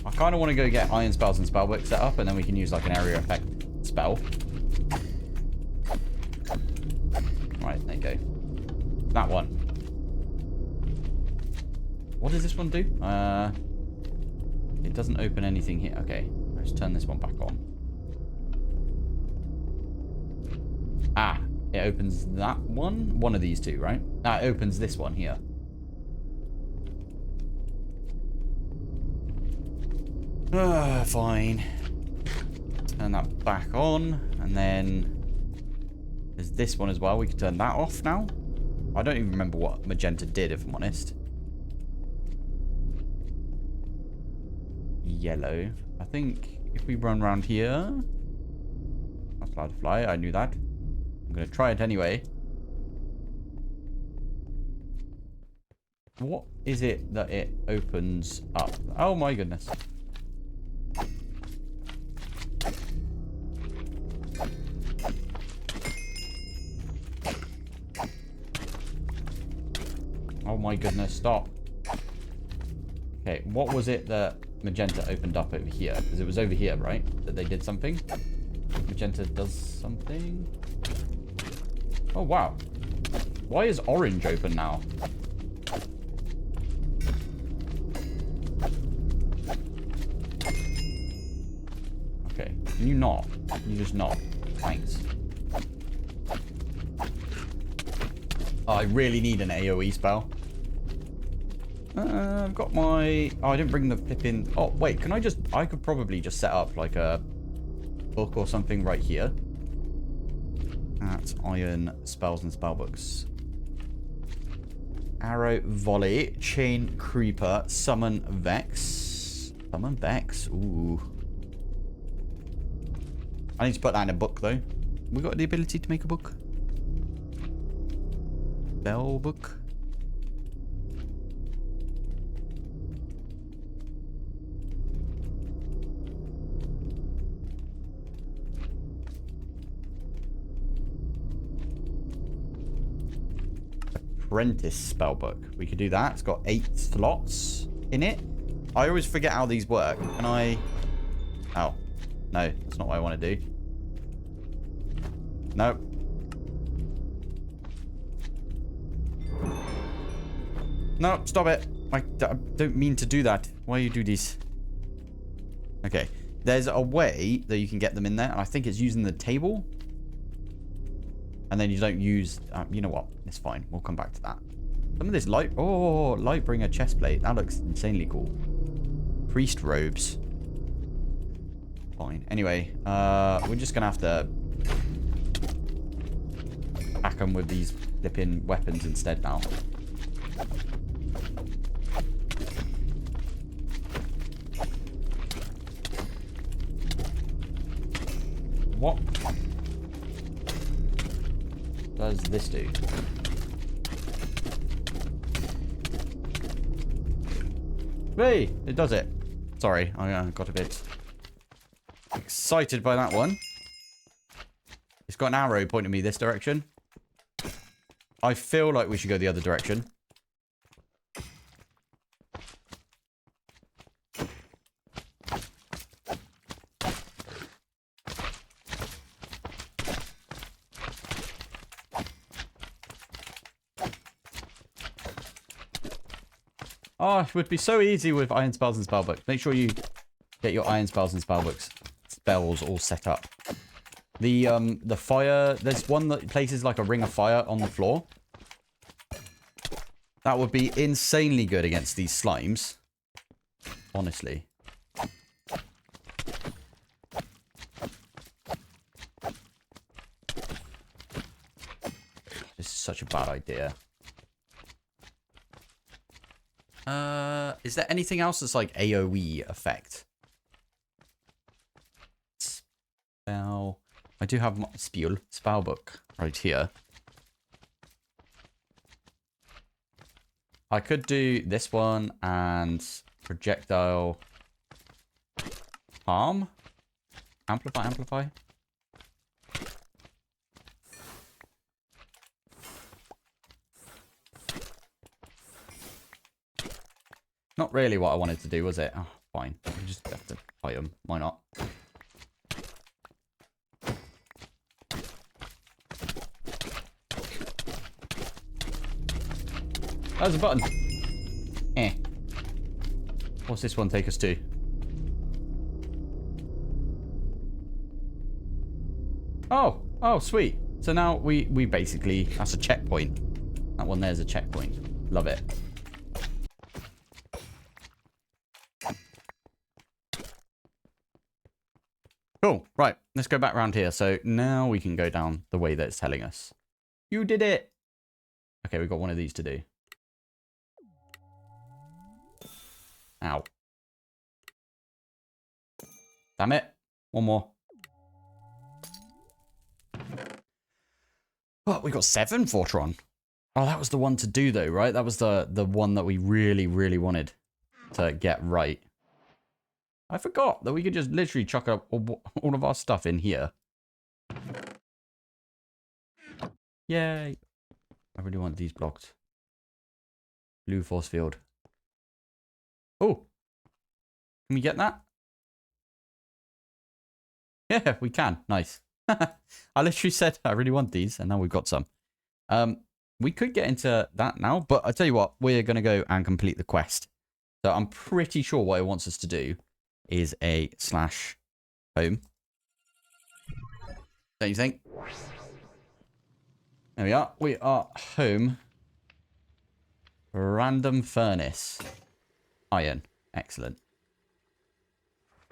I kind of want to go get iron spells and spellbook set up, and then we can use like an area effect spell. Right, there you go. That one. What does this one do? It doesn't open anything here. Okay, let's turn this one back on. Ah, it opens that one. One of these two, right? Ah, it opens this one here. Fine. Turn that back on, and then there's this one as well. We can turn that off now. I don't even remember what magenta did, if I'm honest. Yellow. I think if we run around here... That's allowed to fly. I knew that. I'm going to try it anyway. What is it that it opens up? Oh my goodness. Oh my goodness, stop. Okay, what was it that magenta opened up over here? Because it was over here, right? That they did something? Magenta does something? Oh, wow. Why is orange open now? Okay, can you not? Can you just not? Thanks. Oh, I really need an AoE spell. I've got my... Oh, I didn't bring the flipping... Oh, wait, can I just... I could probably just set up like a book or something right here. That's iron spells and spellbooks. Arrow volley, chain creeper, summon vex. Summon vex? Ooh. I need to put that in a book though. We got the ability to make a book. Spell book. Apprentice spellbook. We could do that. It's got 8 slots in it. I always forget how these work. Can I... Oh. No, that's not what I want to do. Nope. No, stop it. I don't mean to do that. Why you do this? Okay. There's a way that you can get them in there. And I think it's using the table. And then you don't use... you know what? It's fine. We'll come back to that. Some of this light... Oh, Lightbringer chestplate. That looks insanely cool. Priest robes. Fine. Anyway, we're just going to have to... Back them with these flipping weapons instead now. What does this do? Hey, it does it. Sorry, I got a bit excited by that one. It's got an arrow pointing me this direction. I feel like we should go the other direction. Oh, it would be so easy with iron spells and spellbooks. Make sure you get your iron spells and spellbooks spells all set up. The fire, there's one that places like a ring of fire on the floor. That would be insanely good against these slimes. Honestly. This is such a bad idea. Is there anything else that's like AoE effect? Spell. I do have my spellbook right here. I could do this one and projectile harm. Amplify. Not really what I wanted to do, was it? Oh, fine. We just have to fight them. Why not? There's a button. Eh. What's this one take us to? Oh, sweet. So now we basically, that's a checkpoint. That one there's a checkpoint. Love it. Cool. Right. Let's go back around here. So now we can go down the way that it's telling us. You did it. Okay, we've got one of these to do. Ow. Damn it. One more. Oh, we got 7 Fortron. Oh, that was the one to do though, right? That was the one that we really, really wanted to get right. I forgot that we could just literally chuck up all of our stuff in here. Yay. I really want these blocked. Blue force field. Oh. Can we get that? Yeah, we can. Nice. I literally said I really want these, and now we've got some. We could get into that now, but I tell you what, we're going to go and complete the quest. So I'm pretty sure what it wants us to do is a /home. Don't you think? There we are. We are home. Random furnace. Iron. Excellent.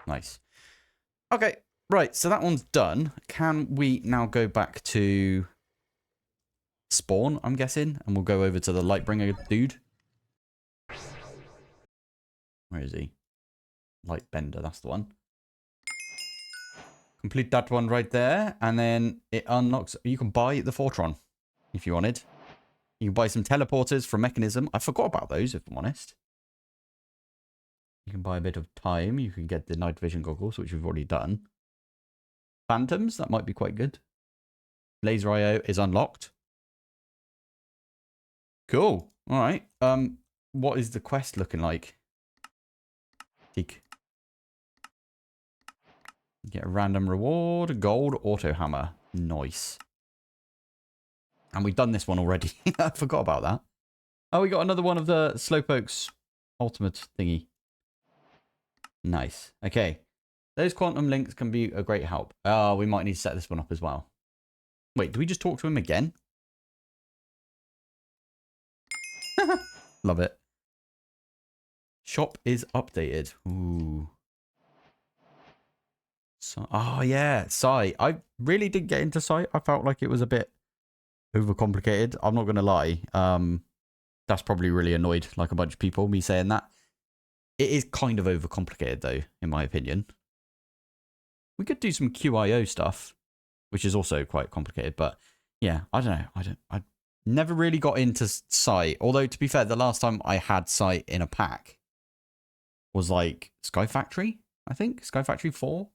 Nice. Okay. Right. So that one's done. Can we now go back to spawn, I'm guessing? And we'll go over to the Lightbringer dude. Where is he? Lightbender. That's the one. Complete that one right there. And then it unlocks. You can buy the Fortron if you wanted. You can buy some teleporters from Mechanism. I forgot about those, if I'm honest. You can buy a bit of time. You can get the night vision goggles, which we've already done. Phantoms, that might be quite good. Laser IO is unlocked. Cool. All right. What is the quest looking like? Teak. Get a random reward. Gold auto hammer. Nice. And we've done this one already. I forgot about that. Oh, we got another one of the Slowpoke's ultimate thingy. Nice. Okay. Those quantum links can be a great help. Oh, we might need to set this one up as well. Wait, do we just talk to him again? Love it. Shop is updated. Ooh. So, oh, yeah. Sai. I really did get into Sai. I felt like it was a bit overcomplicated. I'm not going to lie. That's probably really annoyed like a bunch of people, me saying that. It is kind of overcomplicated, though, in my opinion. We could do some QIO stuff, which is also quite complicated. But yeah, I don't know. I never really got into Sight. Although, to be fair, the last time I had Sight in a pack was like Sky Factory, I think. Sky Factory 4.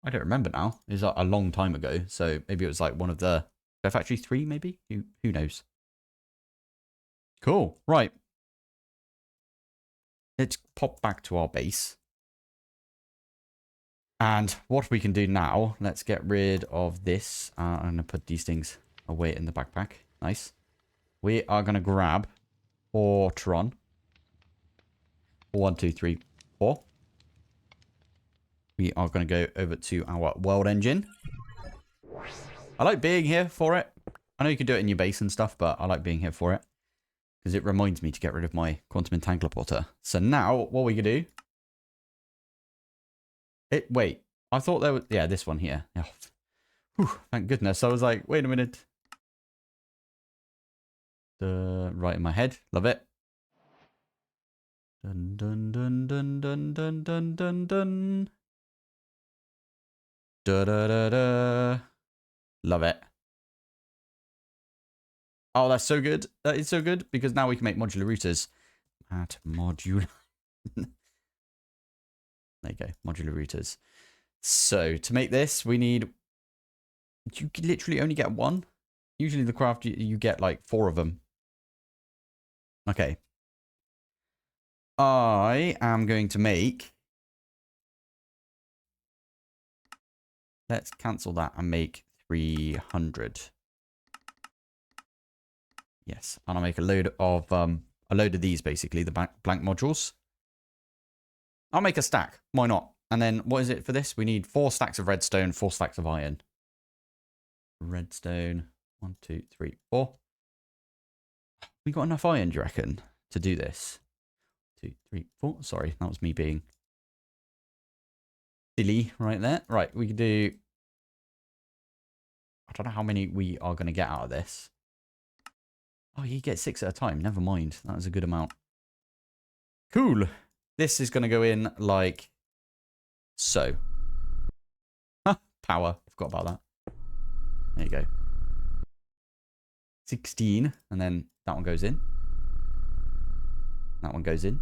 I don't remember now. It was a long time ago. So maybe it was like one of the Sky Factory 3, maybe? Who knows? Cool. Right. Let's pop back to our base. And what we can do now, let's get rid of this. I'm going to put these things away in the backpack. Nice. We are going to grab Fortron. 1, 2, 3, 4. We are going to go over to our world engine. I like being here for it. I know you can do it in your base and stuff, but I like being here for it. Because it reminds me to get rid of my quantum entangler. So now, what we can do... Wait, I thought there was... Yeah, this one here. Oh, whew, thank goodness. I was like, wait a minute. Right in my head. Love it. Dun, dun, dun, dun, dun, dun, dun, dun, dun. Da, da, da, da. Love it. Oh, that's so good. That is so good because now we can make modular routers. At modular. There you go. Modular routers. So to make this, we need... You can literally only get one. Usually the craft, you get like 4 of them. Okay. I am going to make... Let's cancel that and make 300. Yes. And I'll make a load of a load of these, basically, the blank modules. I'll make a stack. Why not? And then what is it for this? We need 4 stacks of redstone, 4 stacks of iron. Redstone. 1, 2, 3, 4. We got enough iron, do you reckon, to do this? 2, 3, 4. Sorry, that was me being silly right there. Right, we can do... I don't know how many we are going to get out of this. Oh, you get 6 at a time. Never mind. That was a good amount. Cool. This is going to go in like so. Huh, power. Forgot about that. There you go. 16. And then that one goes in. That one goes in.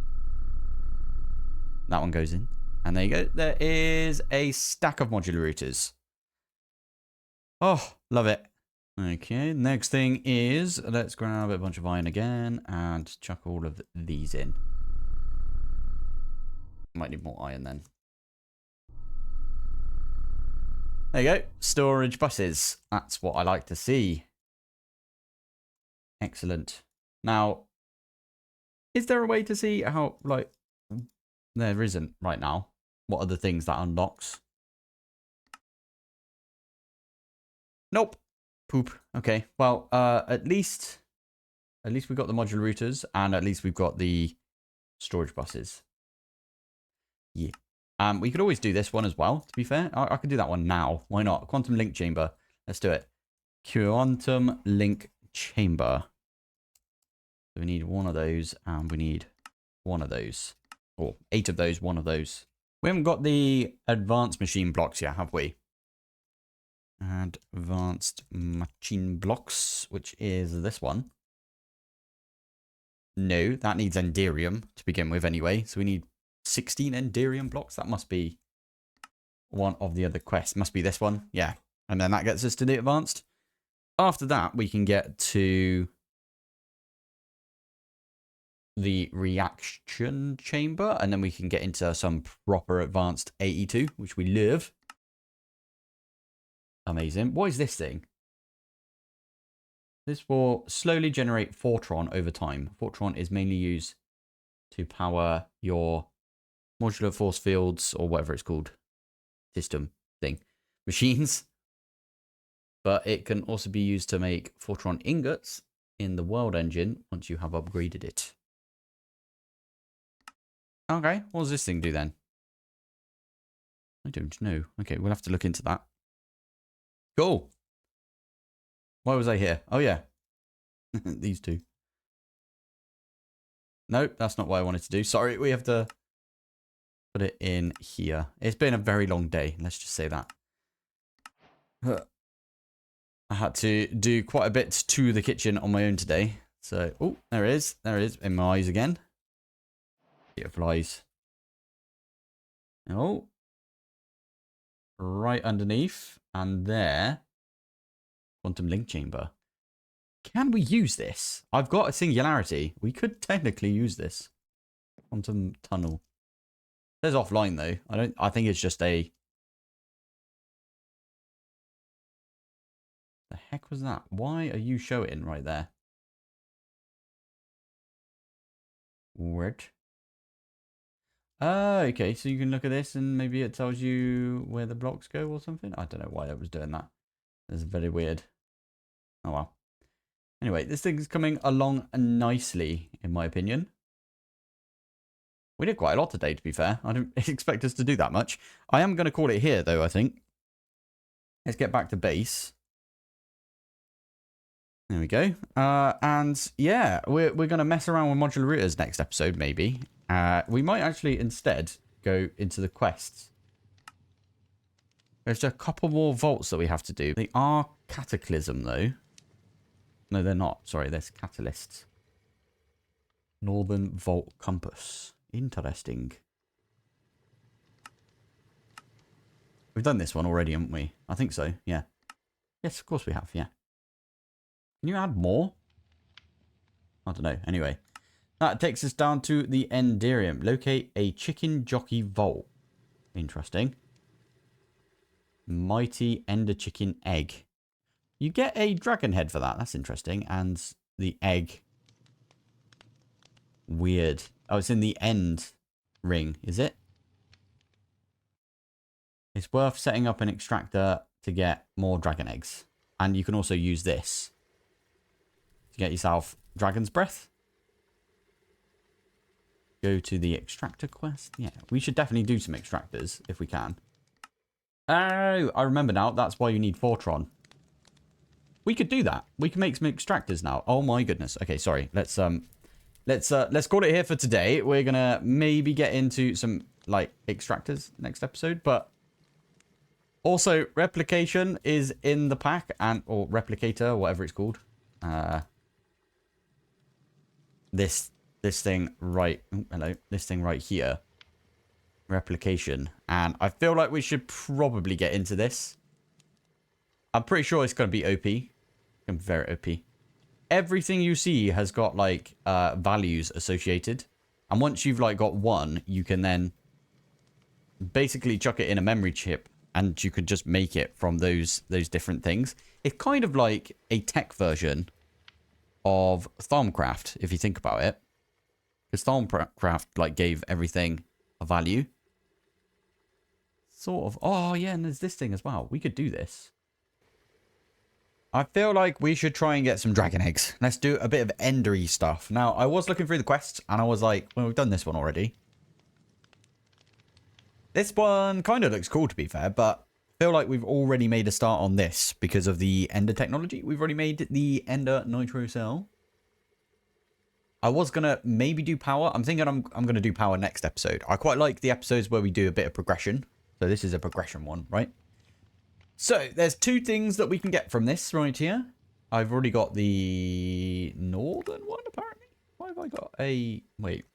That one goes in. And there you go. There is a stack of modular routers. Oh, love it. Okay, next thing is, let's grab a bunch of iron again and chuck all of these in. Might need more iron then. There you go. Storage buses. That's what I like to see. Excellent. Now, is there a way to see how, like, there isn't right now. What are the things that unlocks? Nope. Poop. Okay. Well, at least we've got the modular routers, and at least we've got the storage buses. Yeah. We could always do this one as well, to be fair. I could do that one now. Why not? Quantum link chamber. Let's do it. Quantum link chamber. So we need one of those, and we need one of those. Or 8 of those, one of those. We haven't got the advanced machine blocks yet, have we? Advanced machine blocks, which is this one. No, that needs enderium to begin with anyway. So we need 16 enderium blocks. That must be one of the other quests. Must be this one. Yeah. And then that gets us to the advanced. After that, we can get to the reaction chamber. And then we can get into some proper advanced 82, which we love. Amazing. What is this thing? This will slowly generate Fortron over time. Fortron is mainly used to power your modular force fields, or whatever it's called, system thing, machines. But it can also be used to make Fortron ingots in the world engine once you have upgraded it. Okay, what does this thing do then? I don't know. Okay, we'll have to look into that. Cool. Why was I here? Oh, yeah. These two. Nope, that's not what I wanted to do. Sorry, we have to put it in here. It's been a very long day. Let's just say that. I had to do quite a bit to the kitchen on my own today. So, oh, there it is. There it is in my eyes again. It flies. Oh. Right underneath. And there. Quantum link chamber. Can we use this? I've got a singularity. We could technically use this. Quantum tunnel. It says offline though. I think it's just a... The heck was that? Why are you showing right there? Weird. Okay, so you can look at this and maybe it tells you where the blocks go or something. I don't know why I was doing that. That's very weird. Oh well. Anyway, this thing's coming along nicely, in my opinion. We did quite a lot today, to be fair. I didn't expect us to do that much. I am going to call it here, though, I think. Let's get back to base. There we go. And yeah, we're going to mess around with modular routers next episode, maybe. We might actually instead go into the quests. There's just a couple more vaults that we have to do. They are cataclysm, though. No, they're not. Sorry, there's catalysts. Northern Vault Compass. Interesting. We've done this one already, haven't we? I think so, yeah. Yes, of course we have, yeah. Can you add more? I don't know. Anyway, that takes us down to the Enderium. Locate a chicken jockey vault. Interesting. Mighty Ender Chicken Egg. You get a dragon head for that. That's interesting. And the egg Weird. Oh, it's in the end ring, is it? It's worth setting up an extractor to get more dragon eggs. And you can also use this to get yourself dragon's breath. Go to the extractor quest. Yeah, we should definitely do some extractors if we can. Oh, I remember now. That's why you need Fortron. We could do that. We can make some extractors now. Oh my goodness. Okay, sorry. Let's call it here for today. We're gonna maybe get into some like extractors next episode, but also replication is in the pack, and or replicator, whatever it's called. This thing right. Oh, hello. This thing right here. Replication, and I feel like we should probably get into this. I'm pretty sure it's gonna be OP. It's gonna be very OP. Everything you see has got like values associated, and once you've like got one, you can then basically chuck it in a memory chip, and you could just make it from those different things. It's kind of like a tech version of Tharmcraft, if you think about it, because Tharmcraft like gave everything a value. Sort of. Oh yeah, and there's this thing as well. We could do this. I feel like we should try and get some dragon eggs. Let's do a bit of endery stuff. Now, I was looking through the quests, and I was like, well, we've done this one already. This one kind of looks cool, to be fair, but I feel like we've already made a start on this because of the ender technology. We've already made the ender nitro cell. I was going to maybe do power. I'm thinking I'm going to do power next episode. I quite like the episodes where we do a bit of progression. So this is a progression one, right? So, there's two things that we can get from this right here. I've already got the northern one, apparently. Why have I got a... Wait.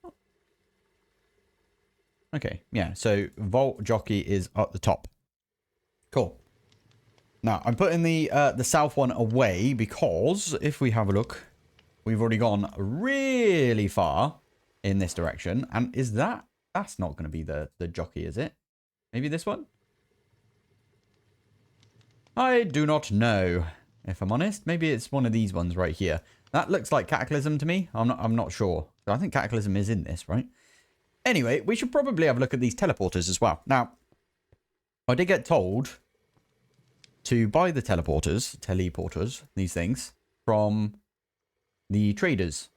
Okay, yeah. So, Vault Jockey is at the top. Cool. Now, I'm putting the south one away because if we have a look, we've already gone really far in this direction. And is that... That's not going to be the jockey, is it? Maybe this one? I do not know, if I'm honest. Maybe it's one of these ones right here. That looks like Cataclysm to me. I'm not sure. I think Cataclysm is in this, right? Anyway, we should probably have a look at these teleporters as well. Now, I did get told to buy the teleporters, these things, from the traders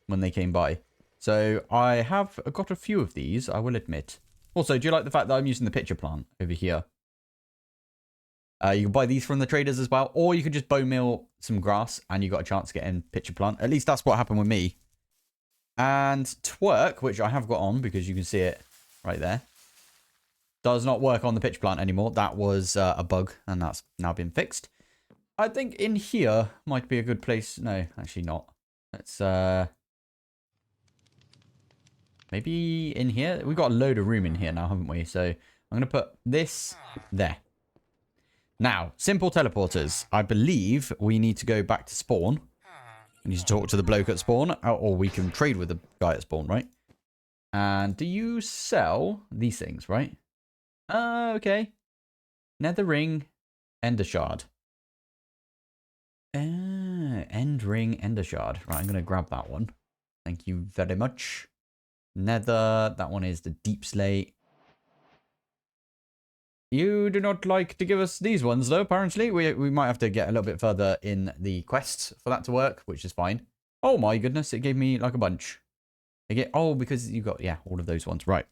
when they came by. So I have got a few of these, I will admit. Also, do you like the fact that I'm using the pitcher plant over here? You can buy these from the traders as well, or you can just bone meal some grass and you got a chance to get in pitcher plant. At least that's what happened with me. And twerk, which I have got on because you can see it right there, does not work on the pitcher plant anymore. That was a bug and that's now been fixed. I think in here might be a good place. No, actually not. Let's maybe in here. We've got a load of room in here now, haven't we? So I'm going to put this there. Now, simple teleporters. I believe we need to go back to spawn. We need to talk to the bloke at spawn. Or we can trade with the guy at spawn, right? And do you sell these things, right? Okay. Nether ring, ender shard. End ring, ender shard. Right, I'm going to grab that one. Thank you very much. Nether, that one is the deep slate. You do not like to give us these ones, though, apparently. We might have to get a little bit further in the quests for that to work, which is fine. Oh, my goodness. It gave me, like, a bunch. Oh, because you got, yeah, all of those ones. Right.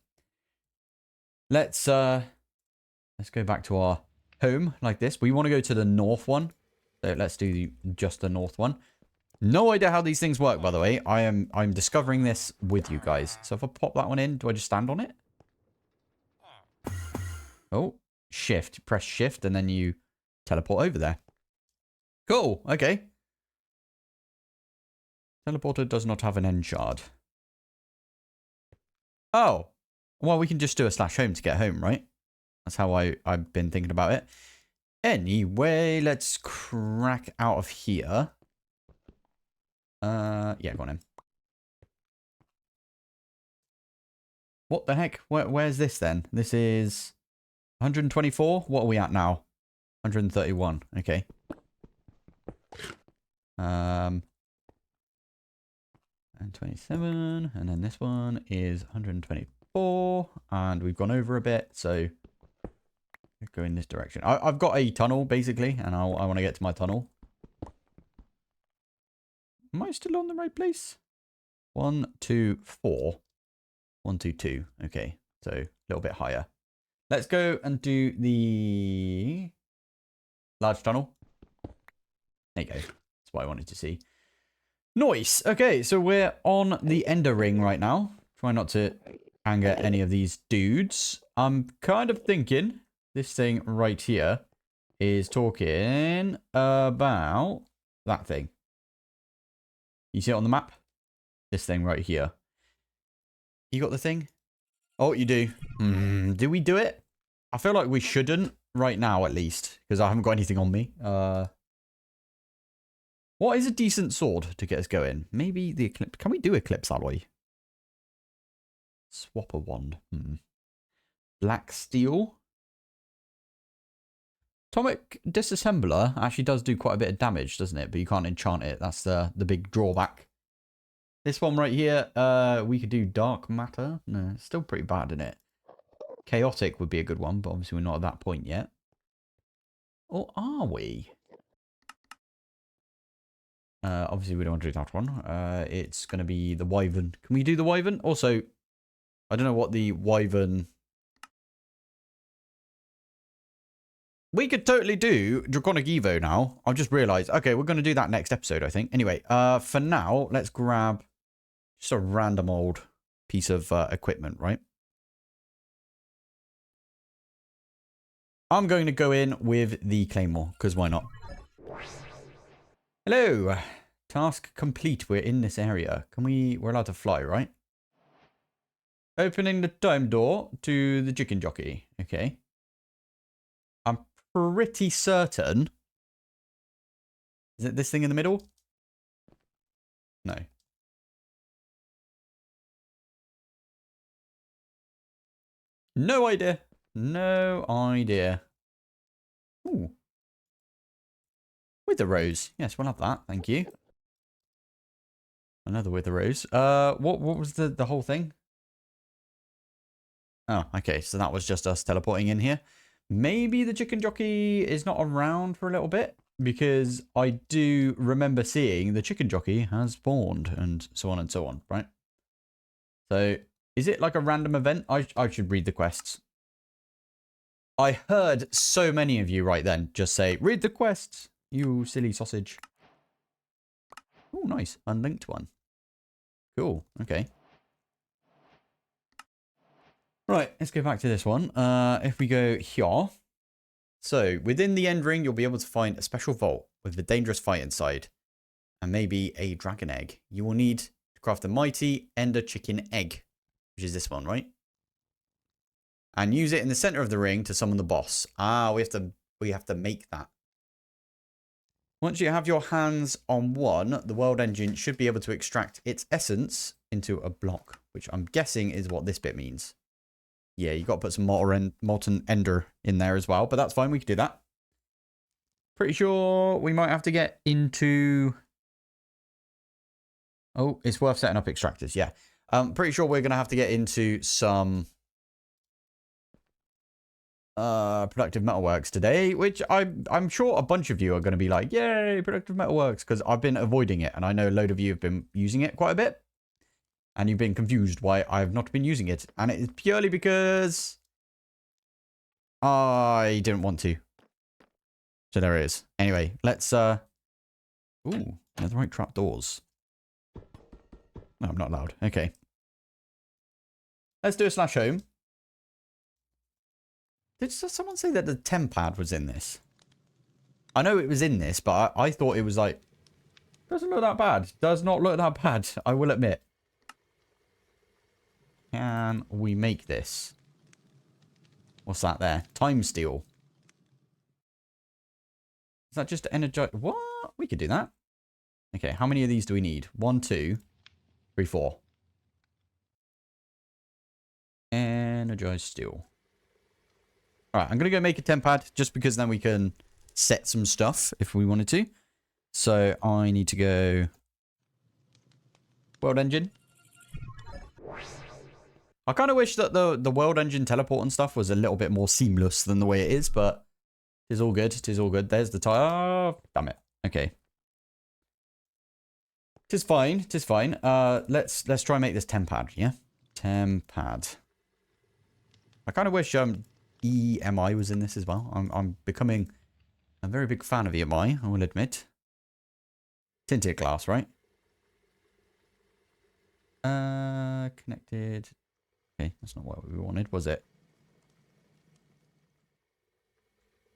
Let's go back to our home like this. We want to go to the north one. So let's do just the north one. No idea how these things work, by the way. I'm discovering this with you guys. So if I pop that one in, do I just stand on it? Oh. Shift, press shift, and then you teleport over there. Cool, okay. Teleporter does not have an end shard. Oh, well, we can just do a /home to get home, right? That's how I've been thinking about it. Anyway, let's crack out of here. Yeah, go on in. What the heck? Where's this then? This is 124? What are we at now? 131. Okay. And 27. And then this one is 124. And we've gone over a bit. So go in this direction. I've got a tunnel, basically. And I want to get to my tunnel. Am I still on the right place? 1, 2, 4. 1, 2, 2. Okay. So a little bit higher. Let's go and do the large tunnel. There you go. That's what I wanted to see. Nice. Okay, so we're on the ender ring right now. Try not to anger any of these dudes. I'm kind of thinking this thing right here is talking about that thing. You see it on the map? This thing right here. You got the thing? Oh, you do. Do we do it? I feel like we shouldn't right now, at least, because I haven't got anything on me. What is a decent sword to get us going? Maybe the Eclipse. Can we do Eclipse alloy? Swapper wand. Black steel. Atomic disassembler actually does do quite a bit of damage, doesn't it? But you can't enchant it. That's the big drawback. This one right here, we could do dark matter. No, it's still pretty bad, isn't it? Chaotic would be a good one, but obviously we're not at that point yet. Or are we? Obviously, we don't want to do that one. It's going to be the Wyvern. Can we do the Wyvern? Also, I don't know what the Wyvern... We could totally do Draconic Evo now. I've just realised. Okay, we're going to do that next episode, I think. Anyway, for now, let's grab just a random old piece of equipment, right? I'm going to go in with the Claymore, because why not? Hello. Task complete. We're in this area. We're allowed to fly, right? Opening the time door to the chicken jockey. Okay. I'm pretty certain. Is it this thing in the middle? No. No idea. No idea. Ooh. Wither rose. Yes, we'll have that. Thank you. Another wither rose. What was the whole thing? Oh, okay. So that was just us teleporting in here. Maybe the chicken jockey is not around for a little bit, because I do remember seeing the chicken jockey has spawned and so on and so on, right? So is it like a random event? I should read the quests. I heard so many of you right then just say, read the quests. You silly sausage. Oh, nice. Unlinked one. Cool. Okay. Right, let's go back to this one. If we go here. So, within the end ring, you'll be able to find a special vault with a dangerous fight inside. And maybe a dragon egg. You will need to craft a mighty ender chicken egg. Which is this one, right? And use it in the center of the ring to summon the boss. Ah, we have to make that. Once you have your hands on one, the world engine should be able to extract its essence into a block, which I'm guessing is what this bit means. Yeah, you got to put some molten ender in there as well, but that's fine. We can do that. Pretty sure we might have to get into... Oh, it's worth setting up extractors. Yeah. Pretty sure we're going to have to get into some... productive metalworks today, which I'm sure a bunch of you are going to be like, yay, productive metalworks, because I've been avoiding it, and I know a load of you have been using it quite a bit, and you've been confused why I've not been using it, and it is purely because I didn't want to. So there it is. Anyway, let's ooh, netherite trapdoors. No, I'm not allowed. Okay, let's do a slash home. Did someone say that the tempad was in this? I know it was in this, but I thought it was like... Doesn't look that bad. Does not look that bad, I will admit. Can we make this? What's that there? Time steel. Is that just energize? What? We could do that. Okay, how many of these do we need? 1, 2, 3, 4. Energized steel. Alright, I'm going to go make a tempad just because then we can set some stuff if we wanted to. So I need to go World engine. I kind of wish that the world engine teleport and stuff was a little bit more seamless than the way it is, but it's all good. It is all good. There's the tire. Oh, damn it. Okay. Tis fine. Tis fine. Let's try and make this tempad, yeah? Tempad. I kind of wish EMI was in this as well. I'm becoming a very big fan of EMI, I will admit. Tinted glass, right? Connected. Okay, that's not what we wanted, was it?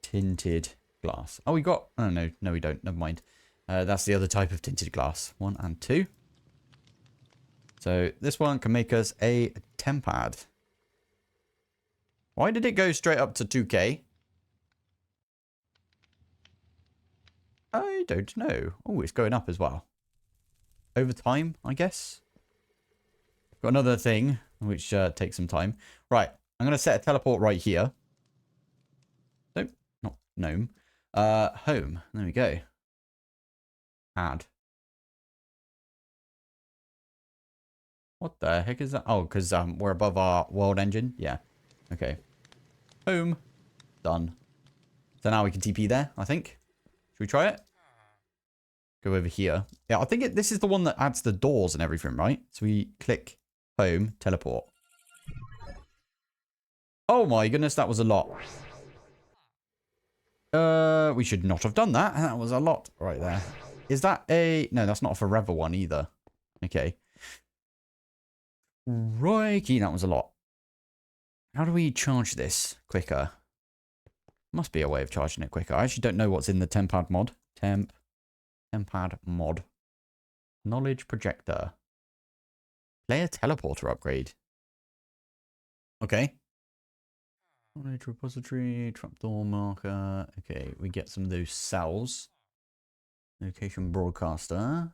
Tinted glass. Oh, we got... Oh, no, we don't. Never mind. That's the other type of tinted glass. 1 and 2. So this one can make us a tempad. Why did it go straight up to 2K? I don't know. Oh, it's going up as well. Over time, I guess. Got another thing, which takes some time. Right, I'm going to set a teleport right here. Nope, not gnome. Home. There we go. Add. What the heck is that? Oh, because we're above our world engine. Yeah. Okay. Home. Done. So now we can TP there, I think. Should we try it? Go over here. Yeah, I think this is the one that adds the doors and everything, right? So we click home, teleport. Oh my goodness, that was a lot. We should not have done that. That was a lot right there. Is that a... No, that's not a forever one either. Okay. Crikey, that was a lot. How do we charge this quicker? Must be a way of charging it quicker. I actually don't know what's in the tempad mod. Tempad mod. Knowledge projector. Player teleporter upgrade. Okay. Knowledge repository. Trapdoor marker. Okay, we get some of those cells. Location broadcaster.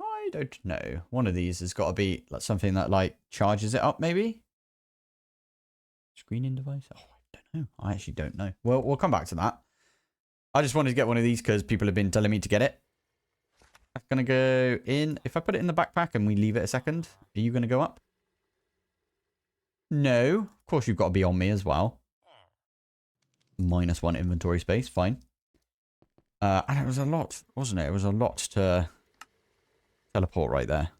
I don't know. One of these has got to be like something that like charges it up, maybe. Screening device. Oh, I don't know. I actually don't know. Well, we'll come back to that. I just wanted to get one of these because people have been telling me to get it. I'm gonna go in. If I put it in the backpack and we leave it a second, are you gonna go up? No. Of course, you've got to be on me as well. -1 inventory space. Fine. And it was a lot, wasn't it? It was a lot to teleport right there.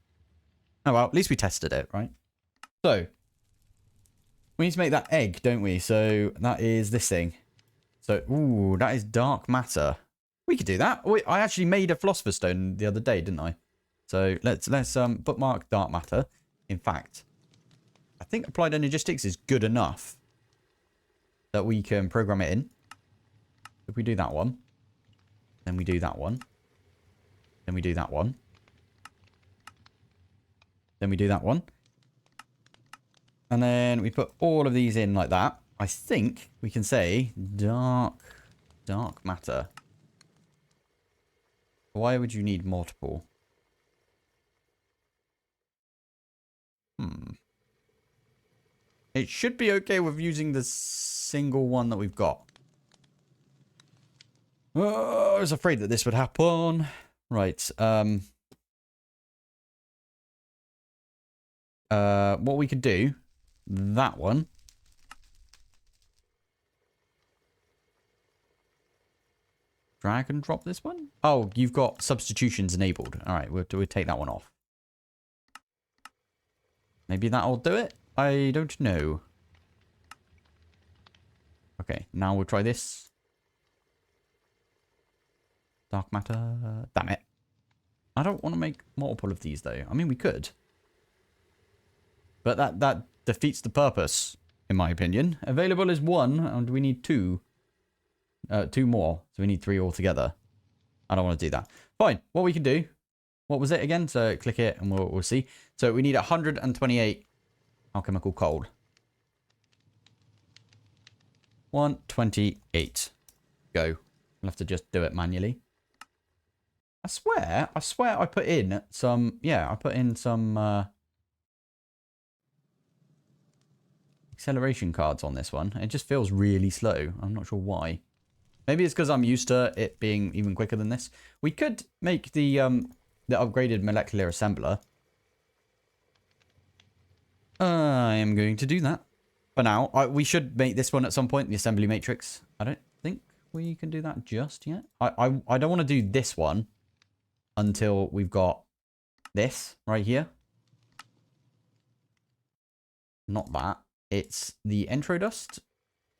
Oh, well, at least we tested it, right? So, we need to make that egg, don't we? So, that is this thing. So, ooh, that is dark matter. We could do that. I actually made a philosopher's stone the other day, didn't I? So, let's bookmark dark matter. In fact, I think applied energistics is good enough that we can program it in. If we do that one, then we do that one, then we do that one, then we do that one, and then we put all of these in like that. I think we can say dark matter. Why would you need multiple? It should be okay with using the single one that we've got. Oh, I was afraid that this would happen. Right. What we could do, that one. Drag and drop this one? Oh, you've got substitutions enabled. All right, we'll take that one off. Maybe that'll do it? I don't know. Okay, now we'll try this. Dark matter. Damn it. I don't want to make multiple of these, though. I mean, we could. But that defeats the purpose, in my opinion. Available is 1, and we need 2. 2 more. So we need 3 altogether. I don't want to do that. Fine. What we can do. What was it again? So click it and we'll see. So we need 128 alchemical coal. 128. Go. We'll have to just do it manually. I swear I put in some, yeah, I put in some acceleration cards on this one. It just feels really slow. I'm not sure why. Maybe it's because I'm used to it being even quicker than this. We could make the upgraded molecular assembler. I am going to do that. For now, we should make this one at some point, the assembly matrix. I don't think we can do that just yet. I don't want to do this one until we've got this right here. Not that. It's the intro dust.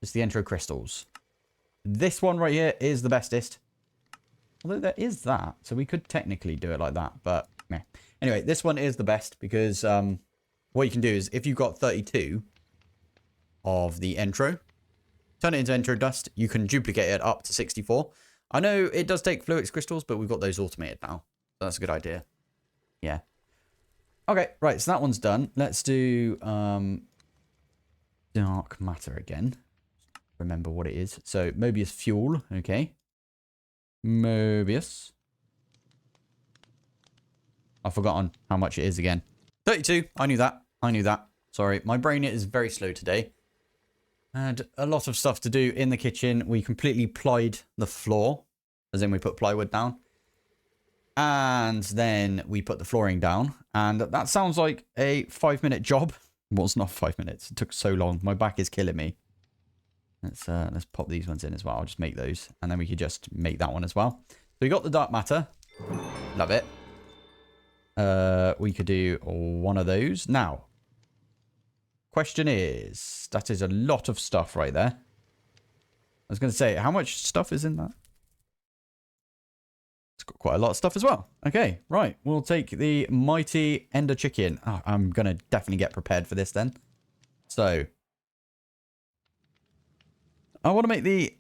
It's the intro crystals. This one right here is the bestest. Although there is that. So we could technically do it like that. But meh. Anyway, this one is the best because what you can do is if you've got 32 of the intro, turn it into intro dust. You can duplicate it up to 64. I know it does take Fluix crystals, but we've got those automated now. So that's a good idea. Yeah. Okay, right. So that one's done. Let's do dark matter again. Remember what it is. So Mobius fuel. Okay. Mobius. I've forgotten how much it is again. 32. I knew that. I knew that. Sorry. My brain is very slow today. Had a lot of stuff to do in the kitchen. We completely plied the floor. As in we put plywood down. And then we put the flooring down. And that sounds like a 5-minute job. Well, it's not 5 minutes. It took so long. My back is killing me. Let's pop these ones in as well. I'll just make those. And then we could just make that one as well. So we got the dark matter. Love it. We could do one of those. Now, question is, that is a lot of stuff right there. I was going to say, how much stuff is in that? It's got quite a lot of stuff as well. Okay, right. We'll take the mighty Ender Chicken. Oh, I'm going to definitely get prepared for this then. So, I want to make the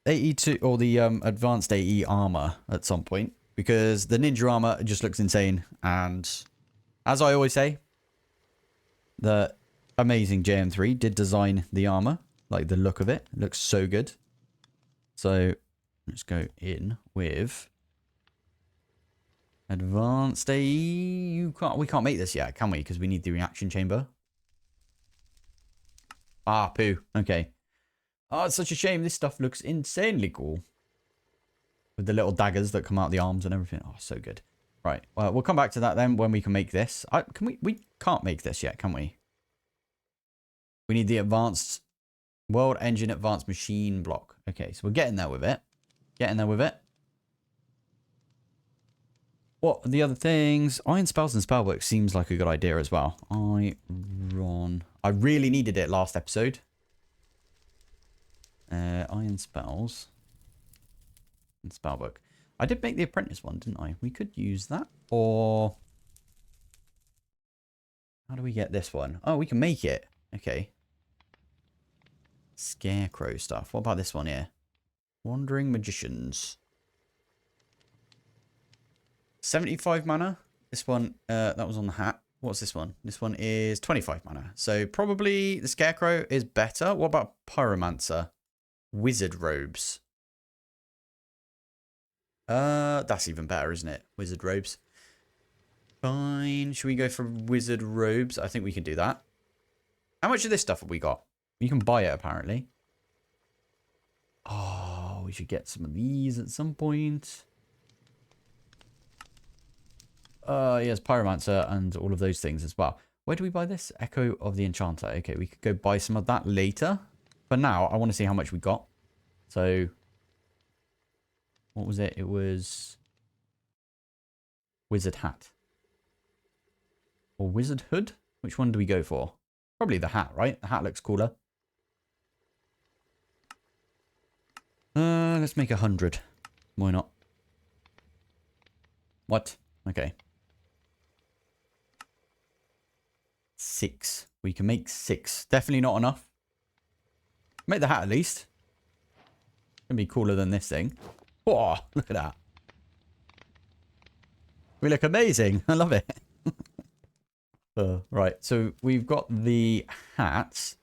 AE2 or the advanced AE armor at some point. Because the ninja armor just looks insane. And as I always say, the amazing JM3 did design the armor. Like the look of it. It looks so good. So let's go in with advanced AE. We can't make this yet, can we? Because we need the reaction chamber. Ah, poo. Okay. Oh, it's such a shame. This stuff looks insanely cool. With the little daggers that come out the arms and everything. Oh, so good. Right. Well, we'll come back to that then when we can make this. We can't make this yet, can we? We need the advanced world engine advanced machine block. Okay, so we're getting there with it. Getting there with it. What are the other things? Iron spells and spellbook seems like a good idea as well. Iron. I really needed it last episode. Iron spells. And spellbook. I did make the apprentice one, didn't I? We could use that. Or how do we get this one? Oh, we can make it. Okay. Scarecrow stuff. What about this one here? Wandering Magicians. 75 mana. This one, that was on the hat. What's this one? This one is 25 mana. So probably the Scarecrow is better. What about Pyromancer? Wizard robes. That's even better, isn't it? Wizard robes. Fine. Should we go for wizard robes? I think we can do that. How much of this stuff have we got? You can buy it, apparently. Oh, we should get some of these at some point. Yes, Pyromancer and all of those things as well. Where do we buy this? Echo of the Enchanter. Okay, we could go buy some of that later. For now, I want to see how much we got. So, what was it? It was Wizard Hat. Or Wizard Hood? Which one do we go for? Probably the hat, right? The hat looks cooler. Let's make 100. Why not? What? Okay. 6. We can make 6. Definitely not enough. Make the hat at least. Gonna be cooler than this thing. Oh, look at that. We look amazing. I love it. Right, so we've got the hats.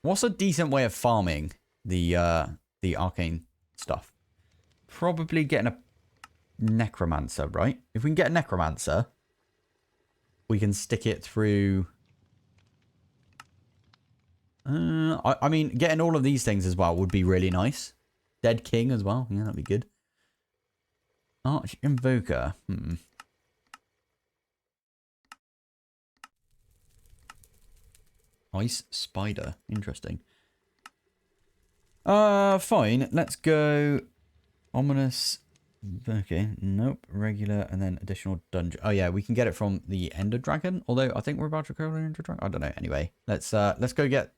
What's a decent way of farming the arcane stuff? Probably getting a necromancer, right? If we can get a necromancer, we can stick it through I mean, getting all of these things as well would be really nice. Dead King as well. Yeah, that'd be good. Arch Invoker. Ice Spider. Interesting. Fine. Let's go Ominous. Okay, nope. Regular and then additional dungeon. Oh yeah, we can get it from the Ender Dragon. Although I think we're about to go to the Ender Dragon. I don't know. Anyway, let's go get.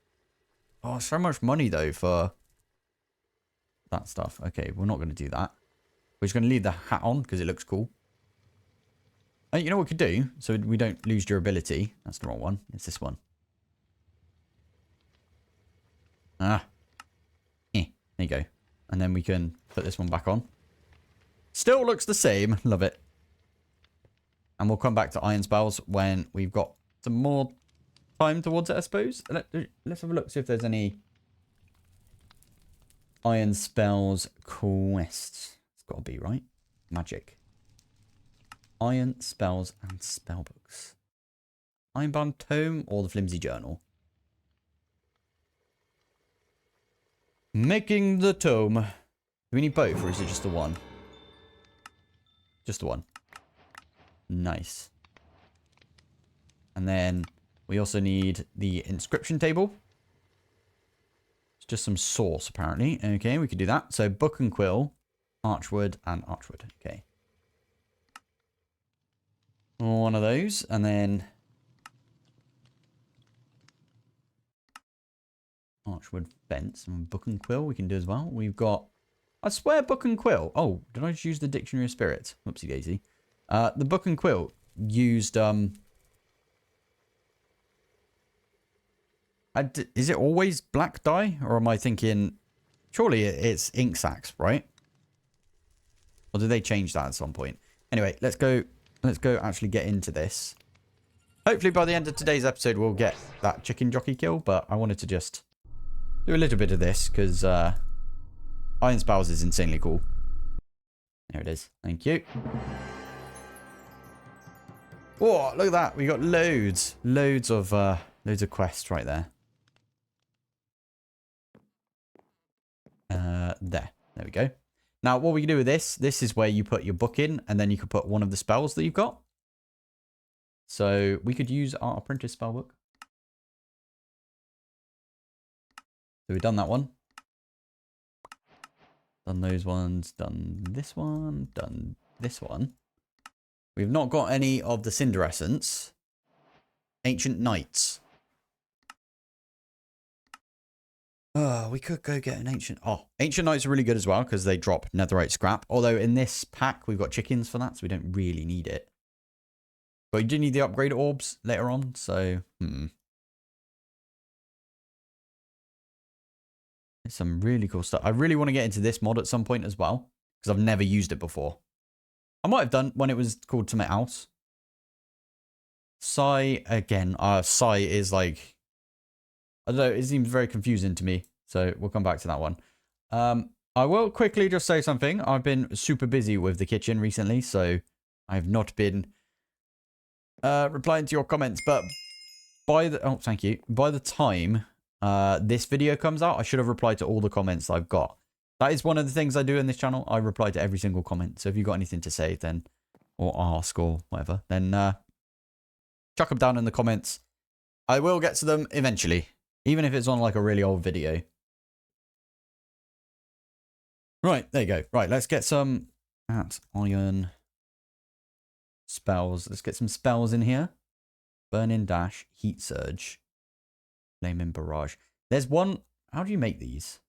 Oh, so much money though for that stuff. Okay, we're not going to do that. We're just going to leave the hat on because it looks cool. You know what we could do so we don't lose durability. That's the wrong one. It's this one. There you go. And then we can put this one back on. Still looks the same. Love it. And we'll come back to iron spells when we've got some more time towards it, I suppose. Let's have a look, see if there's any iron spells quests. It's got to be, right? Magic. Iron spells and spellbooks. Ironbound Tome or the Flimsy Journal? Making the tome. Do we need both or is it just the one? Just the one. Nice. And then we also need the inscription table. It's just some source apparently. Okay, we could do that. So book and quill, archwood and archwood. Okay. One of those and then archwood fence and book and quill we can do as well. We've got, I swear, book and quill. Oh, did I just use the Dictionary of Spirits? Whoopsie daisy. The book and quill used, is it always black dye? Or am I thinking, surely it's ink sacs, right? Or did they change that at some point? Anyway, let's go actually get into this. Hopefully by the end of today's episode, we'll get that chicken jockey kill, but I wanted to just do a little bit of this because, Iron Spells is insanely cool. There it is. Thank you. Oh, look at that. We got loads of quests right there. There we go. Now, what we can do with this is where you put your book in, and then you can put one of the spells that you've got. So we could use our apprentice spellbook. So we've done that one. Done those ones, done this one, done this one. We've not got any of the Cinder Essence. Ancient Knights. We could go get an Ancient... Oh, Ancient Knights are really good as well because they drop netherite scrap. Although in this pack, we've got chickens for that, so we don't really need it. But you do need the upgrade orbs later on, so... There's some really cool stuff. I really want to get into this mod at some point as well because I've never used it before. I might have done when it was called something else. Psi, again, Psi is like... I don't know, it seems very confusing to me. So we'll come back to that one. I will quickly just say something. I've been super busy with the kitchen recently, so I have not been replying to your comments. But by the... Oh, thank you. By the time this video comes out, I should have replied to all the comments I've got. That is one of the things I do in this channel. I reply to every single comment. So if you've got anything to say, then... Or ask or whatever, then chuck them down in the comments. I will get to them eventually. Even if it's on like a really old video. Right, there you go. Right, let's get some iron spells. Let's get some spells in here. Burning Dash, Heat Surge, Flaming Barrage. There's one. How do you make these?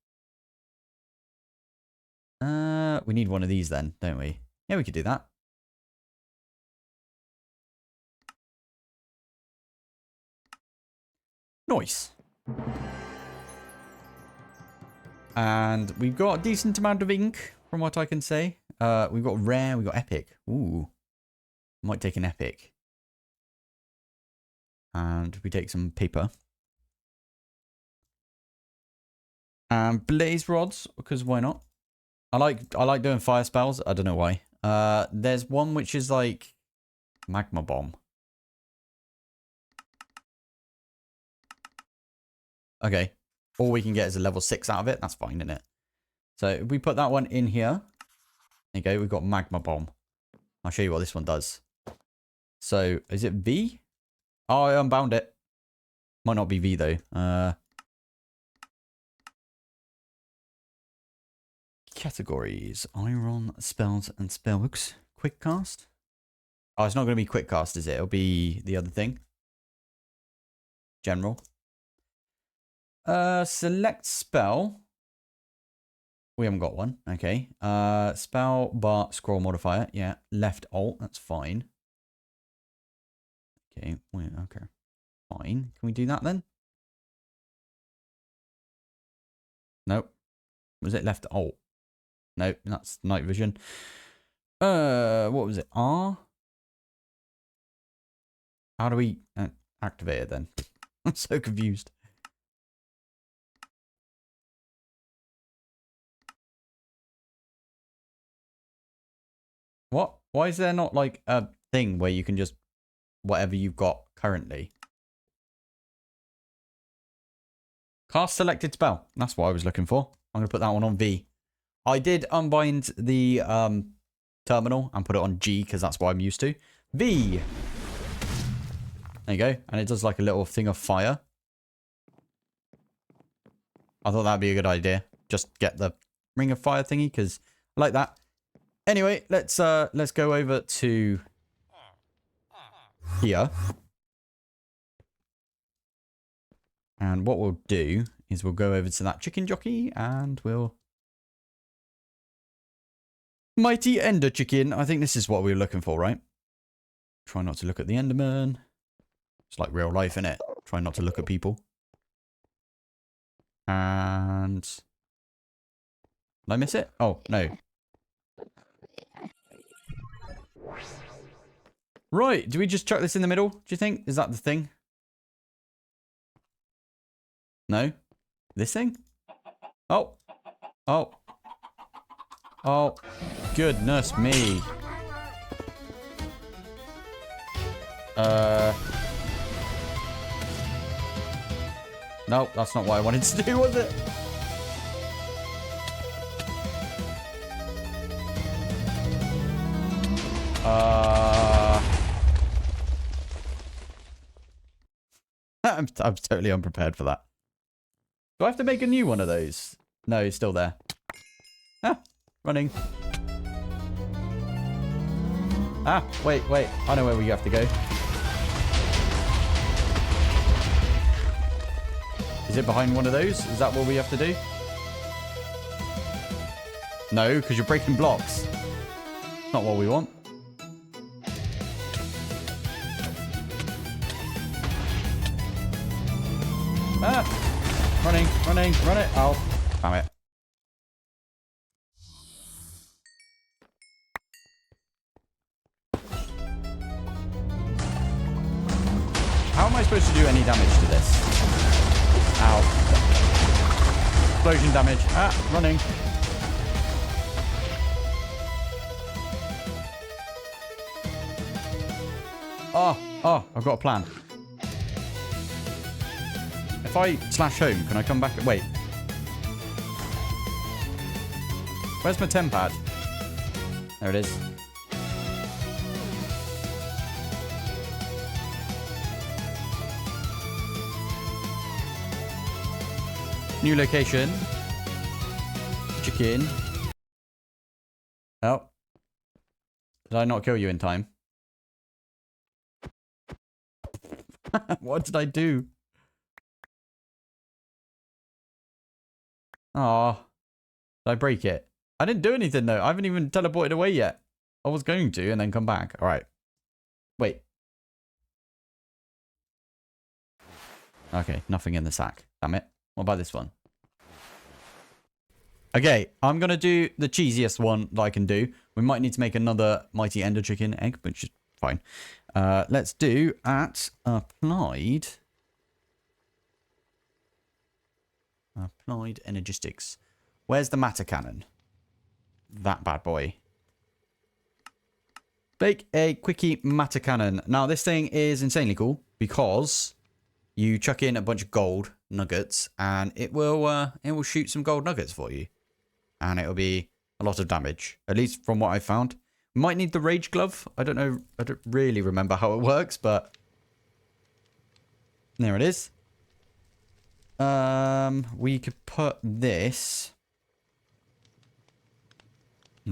We need one of these then, don't we? Yeah, we could do that. Nice. And we've got a decent amount of ink, from what I can say. We've got rare, we've got epic. Ooh. Might take an epic. And we take some paper. And blaze rods, because why not? I like doing fire spells. I don't know why. There's one which is like magma bomb. Okay. All we can get is a level 6 out of it. That's fine, isn't it? So if we put that one in here. There you go. We've got magma bomb. I'll show you what this one does. So is it V? Oh, I unbound it. Might not be V though. Categories. Iron, spells, and spellbooks. Quick cast. Oh, it's not going to be quick cast, is it? It'll be the other thing. General. Select spell. We haven't got one. Okay. Spell bar scroll modifier. Yeah. Left alt. That's fine. Okay. Okay. Fine. Can we do that then? Nope. Was it left alt? Nope. That's night vision. What was it? R? How do we activate it then? I'm so confused. What? Why is there not like a thing where you can just whatever you've got currently? Cast selected spell. That's what I was looking for. I'm going to put that one on V. I did unbind the terminal and put it on G because that's what I'm used to. V. There you go. And it does like a little thing of fire. I thought that'd be a good idea. Just get the ring of fire thingy because I like that. Anyway, let's go over to here. And what we'll do is we'll go over to that chicken jockey and we'll... Mighty Ender Chicken. I think this is what we were looking for, right? Try not to look at the Enderman. It's like real life, innit? Try not to look at people. And... Did I miss it? Oh, no. Right, do we just chuck this in the middle, do you think? Is that the thing? No? This thing? Oh. Oh. Oh. Goodness me. No, that's not what I wanted to do, was it? I'm totally unprepared for that. Do I have to make a new one of those? No, he's still there. Ah, running. Ah, wait. I know where we have to go. Is it behind one of those? Is that what we have to do? No, because you're breaking blocks. Not what we want. Ah! Running. Oh, damn it. How am I supposed to do any damage to this? Ow. Explosion damage. Ah, running. Oh, I've got a plan. If I slash home, can I come back? Wait. Where's my tempad? There it is. New location. Chicken. Oh. Did I not kill you in time? What did I do? Aw. Did I break it? I didn't do anything though. I haven't even teleported away yet. I was going to and then come back. Alright. Wait. Okay, nothing in the sack. Damn it. What about this one? Okay, I'm going to do the cheesiest one that I can do. We might need to make another Mighty Ender Chicken egg, which is fine. Let's do at applied Energistics. Where's the matter cannon? That bad boy. Make a quickie matter cannon. Now, this thing is insanely cool because you chuck in a bunch of gold nuggets, and it will shoot some gold nuggets for you, and it'll be a lot of damage, at least from what I found. Might need the rage glove. I don't know. I don't really remember how it works, but there it is. We could put this.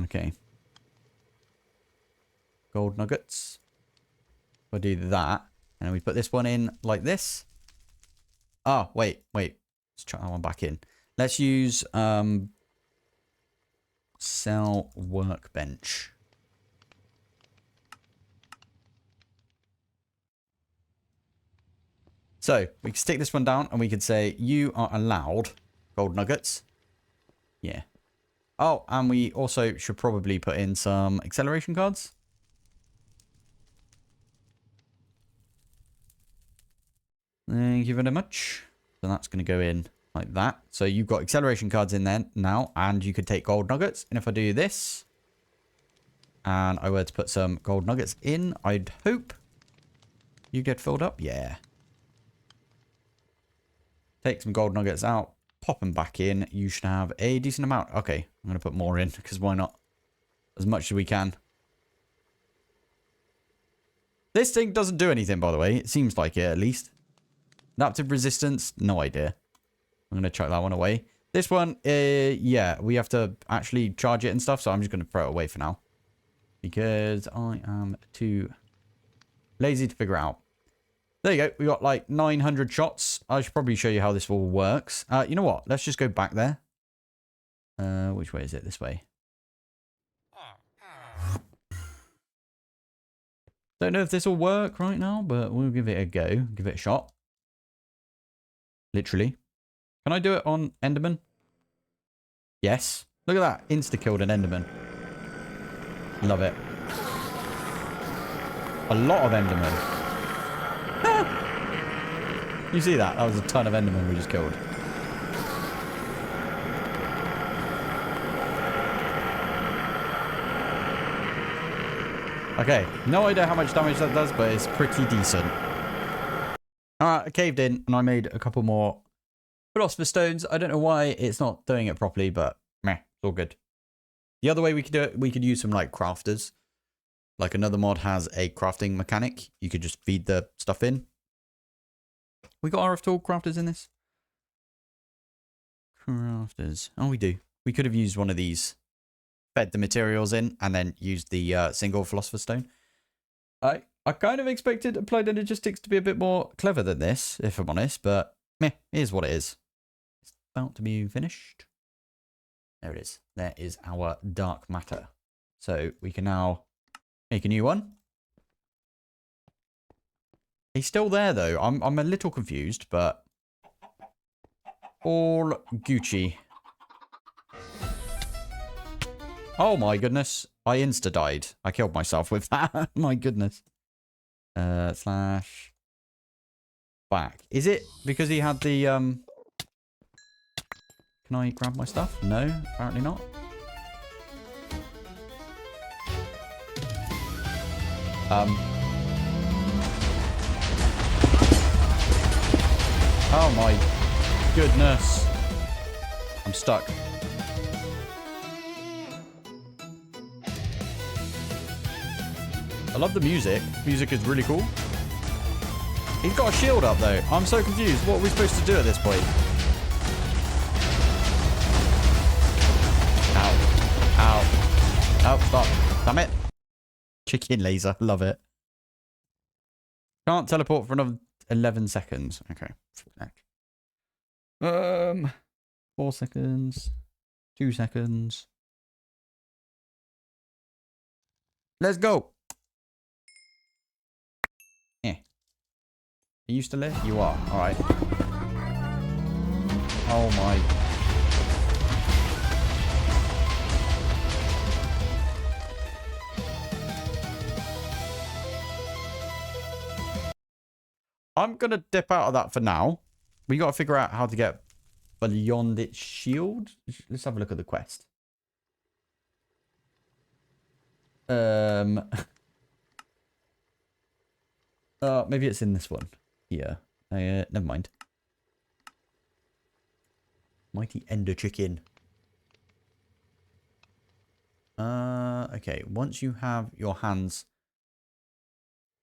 Okay. Gold nuggets. We'll do that. And we put this one in like this. Oh, wait. Let's try that one back in. Let's use sell workbench. So we can stick this one down and we can say you are allowed gold nuggets. Yeah. Oh, and we also should probably put in some acceleration cards. Thank you very much. So that's going to go in like that. So you've got acceleration cards in there now, and you could take gold nuggets. And if I do this, and I were to put some gold nuggets in, I'd hope you get filled up. Yeah. Take some gold nuggets out, pop them back in. You should have a decent amount. Okay, I'm going to put more in, because why not? As much as we can. This thing doesn't do anything, by the way. It seems like it, at least. Adaptive resistance, no idea. I'm going to chuck that one away. This one, yeah, we have to actually charge it and stuff, so I'm just going to throw it away for now. Because I am too lazy to figure out. There you go. We got like 900 shots. I should probably show you how this all works. You know what? Let's just go back there. Which way is it? This way. Don't know if this will work right now, but we'll give it a go. Give it a shot. Literally. Can I do it on Enderman? Yes. Look at that. Insta-killed an Enderman. Love it. A lot of Endermen. You see that? That was a ton of Endermen we just killed. Okay. No idea how much damage that does, but it's pretty decent. Alright, I caved in and I made a couple more Philosopher's Stones. I don't know why it's not doing it properly, but meh, it's all good. The other way we could do it, we could use some like crafters. Like another mod has a crafting mechanic. You could just feed the stuff in. We got RF tool crafters in this? Crafters. Oh, we do. We could have used one of these. Fed the materials in and then used the single Philosopher's Stone. I kind of expected Applied Energistics to be a bit more clever than this, if I'm honest, but meh, here's what it is. It's about to be finished. There it is. There is our dark matter. So we can now make a new one. He's still there though. I'm a little confused, but all Gucci. Oh my goodness. I insta-died. I killed myself with that. My goodness. Slash back. Is it because he had the Can I grab my stuff? No, apparently not. Oh my goodness. I'm stuck. I love the music. Music is really cool. He's got a shield up though. I'm so confused. What are we supposed to do at this point? Ow. Ow. Oh, stop. Damn it. Chicken laser. Love it. Can't teleport for another 11 seconds. Okay. 4 seconds. 2 seconds. Let's go. Are you still here? You are. Alright. Oh my. I'm going to dip out of that for now. We got to figure out how to get beyond its shield. Let's have a look at the quest. Maybe it's in this one. Here. Never mind. Mighty Ender Chicken. Okay. Once you have your hands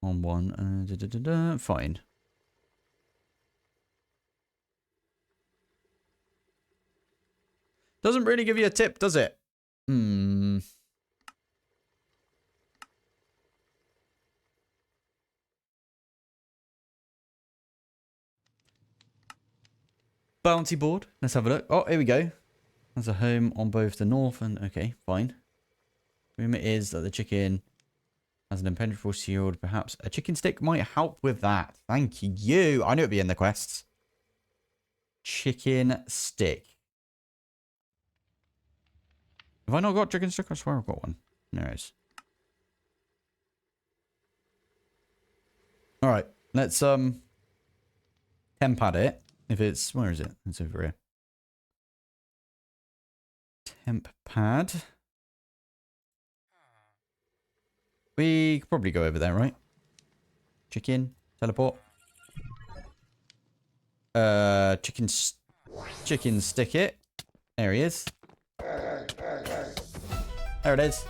on one, fine. Doesn't really give you a tip, does it? Hmm. Bounty board. Let's have a look. Oh, here we go. There's a home on both the north and... Okay, fine. Rumor is that the chicken has an impenetrable shield. Perhaps a chicken stick might help with that. Thank you. I knew it'd be in the quests. Chicken stick. Have I not got chicken stick? I swear I've got one. There it is. Alright. Let's temp add it. If it's... Where is it? It's over here. Temp pad. We could probably go over there, right? Chicken. Teleport. Chicken stick it. There he is. There it is.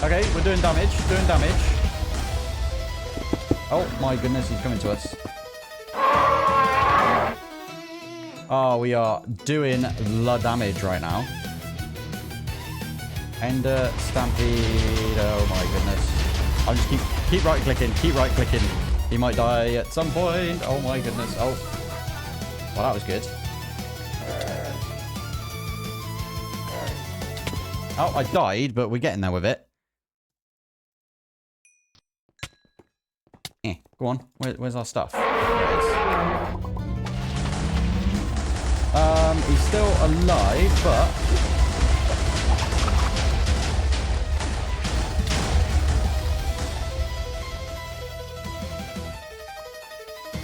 Okay, we're doing damage. Oh my goodness, he's coming to us. Oh, we are doing the damage right now. Ender Stampede. Oh my goodness. I'll just keep right clicking. He might die at some point. Oh my goodness. Oh. Well, that was good. Oh, I died, but we're getting there with it. Go on. Where's our stuff? There it is. He's still alive, but...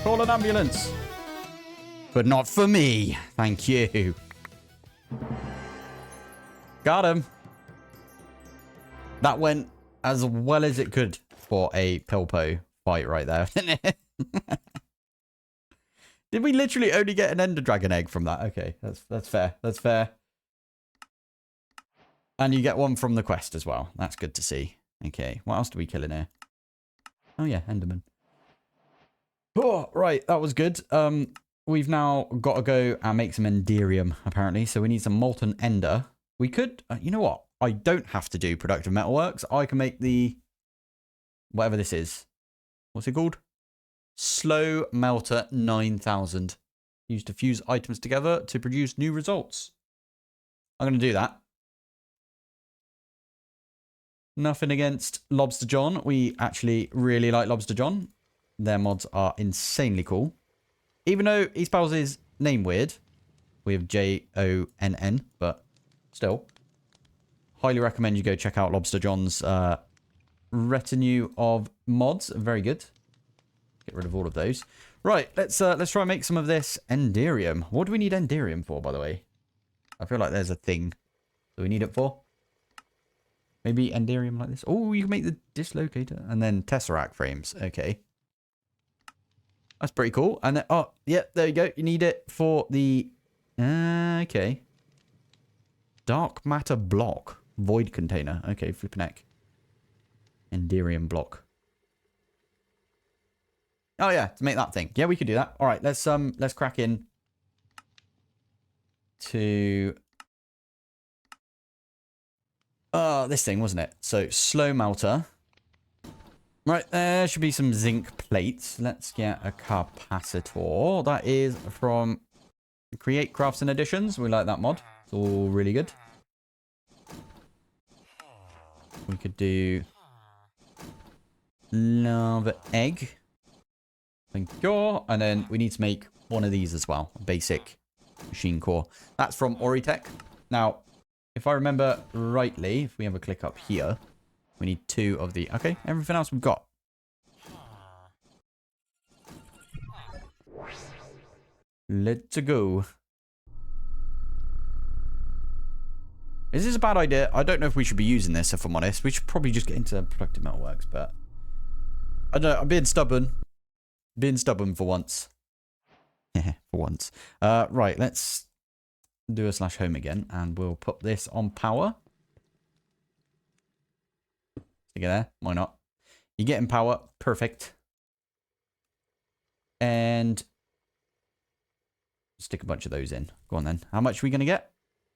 Call an ambulance. But not for me. Thank you. Got him. That went as well as it could for a Pilpoh fight right there, didn't it? Did we literally only get an Ender Dragon egg from that? Okay, that's fair. That's fair. And you get one from the quest as well. That's good to see. Okay, what else do we kill in here? Oh yeah, Enderman. Oh, right, that was good. We've now got to go and make some Enderium, apparently. So we need some Molten Ender. We could... you know what? I don't have to do Productive Metalworks. I can make the... Whatever this is. What's it called? Slow Melter 9000. Used to fuse items together to produce new results. I'm going to do that. Nothing against Lobster John. We actually really like Lobster John. Their mods are insanely cool. Even though he spells his name weird. With Jonn, but still. Highly recommend you go check out Lobster John's retinue of mods. Very good. Get rid of all of those. Right, let's try and make some of this Enderium. What do we need Enderium for, by the way? I feel like there's a thing that we need it for. Maybe Enderium like this. Oh, you can make the dislocator and then Tesseract frames. Okay. That's pretty cool. And then, oh, yeah, there you go. You need it for the... okay. Dark matter block. Void container. Okay, flipping heck. Enderium block. Oh yeah, to make that thing. Yeah, we could do that. All right, let's crack in to this thing, wasn't it? So slow melter. Right, there should be some zinc plates. Let's get a capacitor. That is from Create Crafts and Additions. We like that mod. It's all really good. We could do lava egg. Thank you. And then we need to make one of these as well. A basic machine core. That's from Oritech. Now, if I remember rightly, if we have a click up here, we need 2 of the... Okay, everything else we've got. Let's go. Is this a bad idea? I don't know if we should be using this, if I'm honest. We should probably just get into Productive Metalworks, but... I don't know, I'm being stubborn. Being stubborn for once. for once. Right, let's do a slash home again, and we'll put this on power. Stick it there. Why not? You're getting power. Perfect. And stick a bunch of those in. Go on then. How much are we going to get?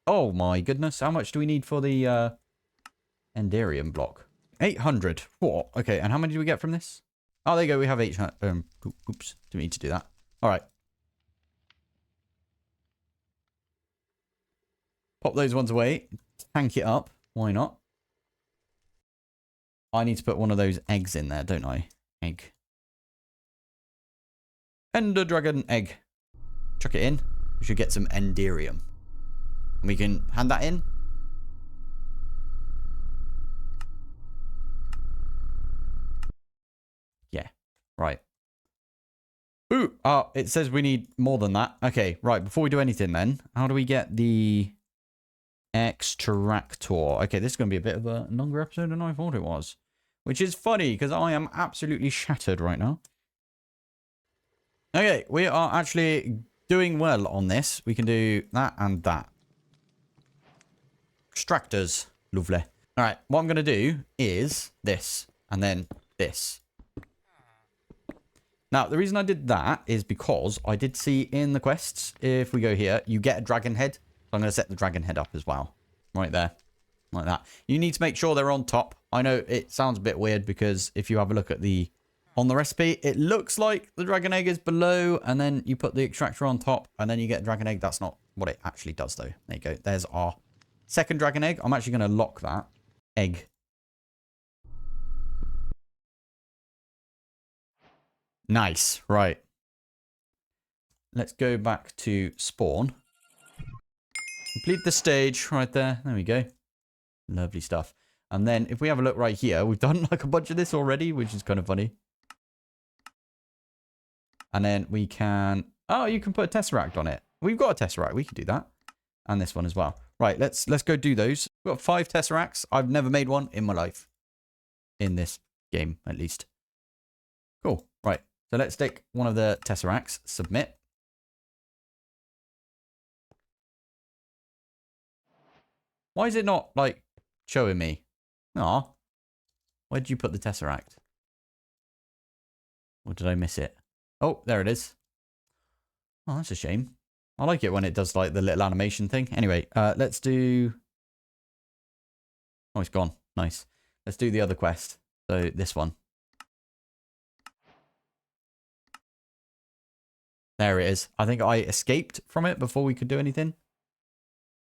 Oh my goodness. How much do we need for the Enderium block? 800. What? Okay, and how many do we get from this? Oh, there you go. We have 800. Oops. Didn't need to do that. All right. Pop those ones away. Tank it up. Why not? I need to put one of those eggs in there, don't I? Egg. Ender Dragon egg. Chuck it in. We should get some Enderium. We can hand that in. Yeah. Right. Ooh. Oh, it says we need more than that. Okay. Right. Before we do anything then, how do we get the extractor? Okay. This is going to be a bit of a longer episode than I thought it was. Which is funny because I am absolutely shattered right now. Okay. We are actually doing well on this. We can do that and that. Extractors. Lovely. All right. What I'm going to do is this and then this. Now, the reason I did that is because I did see in the quests, if we go here, you get a dragon head. So I'm going to set the dragon head up as well. Right there. Like that. You need to make sure they're on top. I know it sounds a bit weird because if you have a look at on the recipe, it looks like the dragon egg is below and then you put the extractor on top and then you get a dragon egg. That's not what it actually does though. There you go. There's our second dragon egg. I'm actually going to lock that egg. Nice. Right. Let's go back to spawn. Complete the stage right there. There we go. Lovely stuff. And then if we have a look right here, we've done like a bunch of this already, which is kind of funny. And then we can... Oh, you can put a Tesseract on it. We've got a Tesseract. We can do that. And this one as well. Right, let's go do those. We've got 5 Tesseracts. I've never made one in my life. In this game, at least. Cool. Right. So let's take one of the Tesseracts. Submit. Why is it not, like, showing me? Aw. Where did you put the Tesseract? Or did I miss it? Oh, there it is. Oh, that's a shame. I like it when it does, like, the little animation thing. Anyway, let's do... Oh, it's gone. Nice. Let's do the other quest. So, this one. There it is. I think I escaped from it before we could do anything.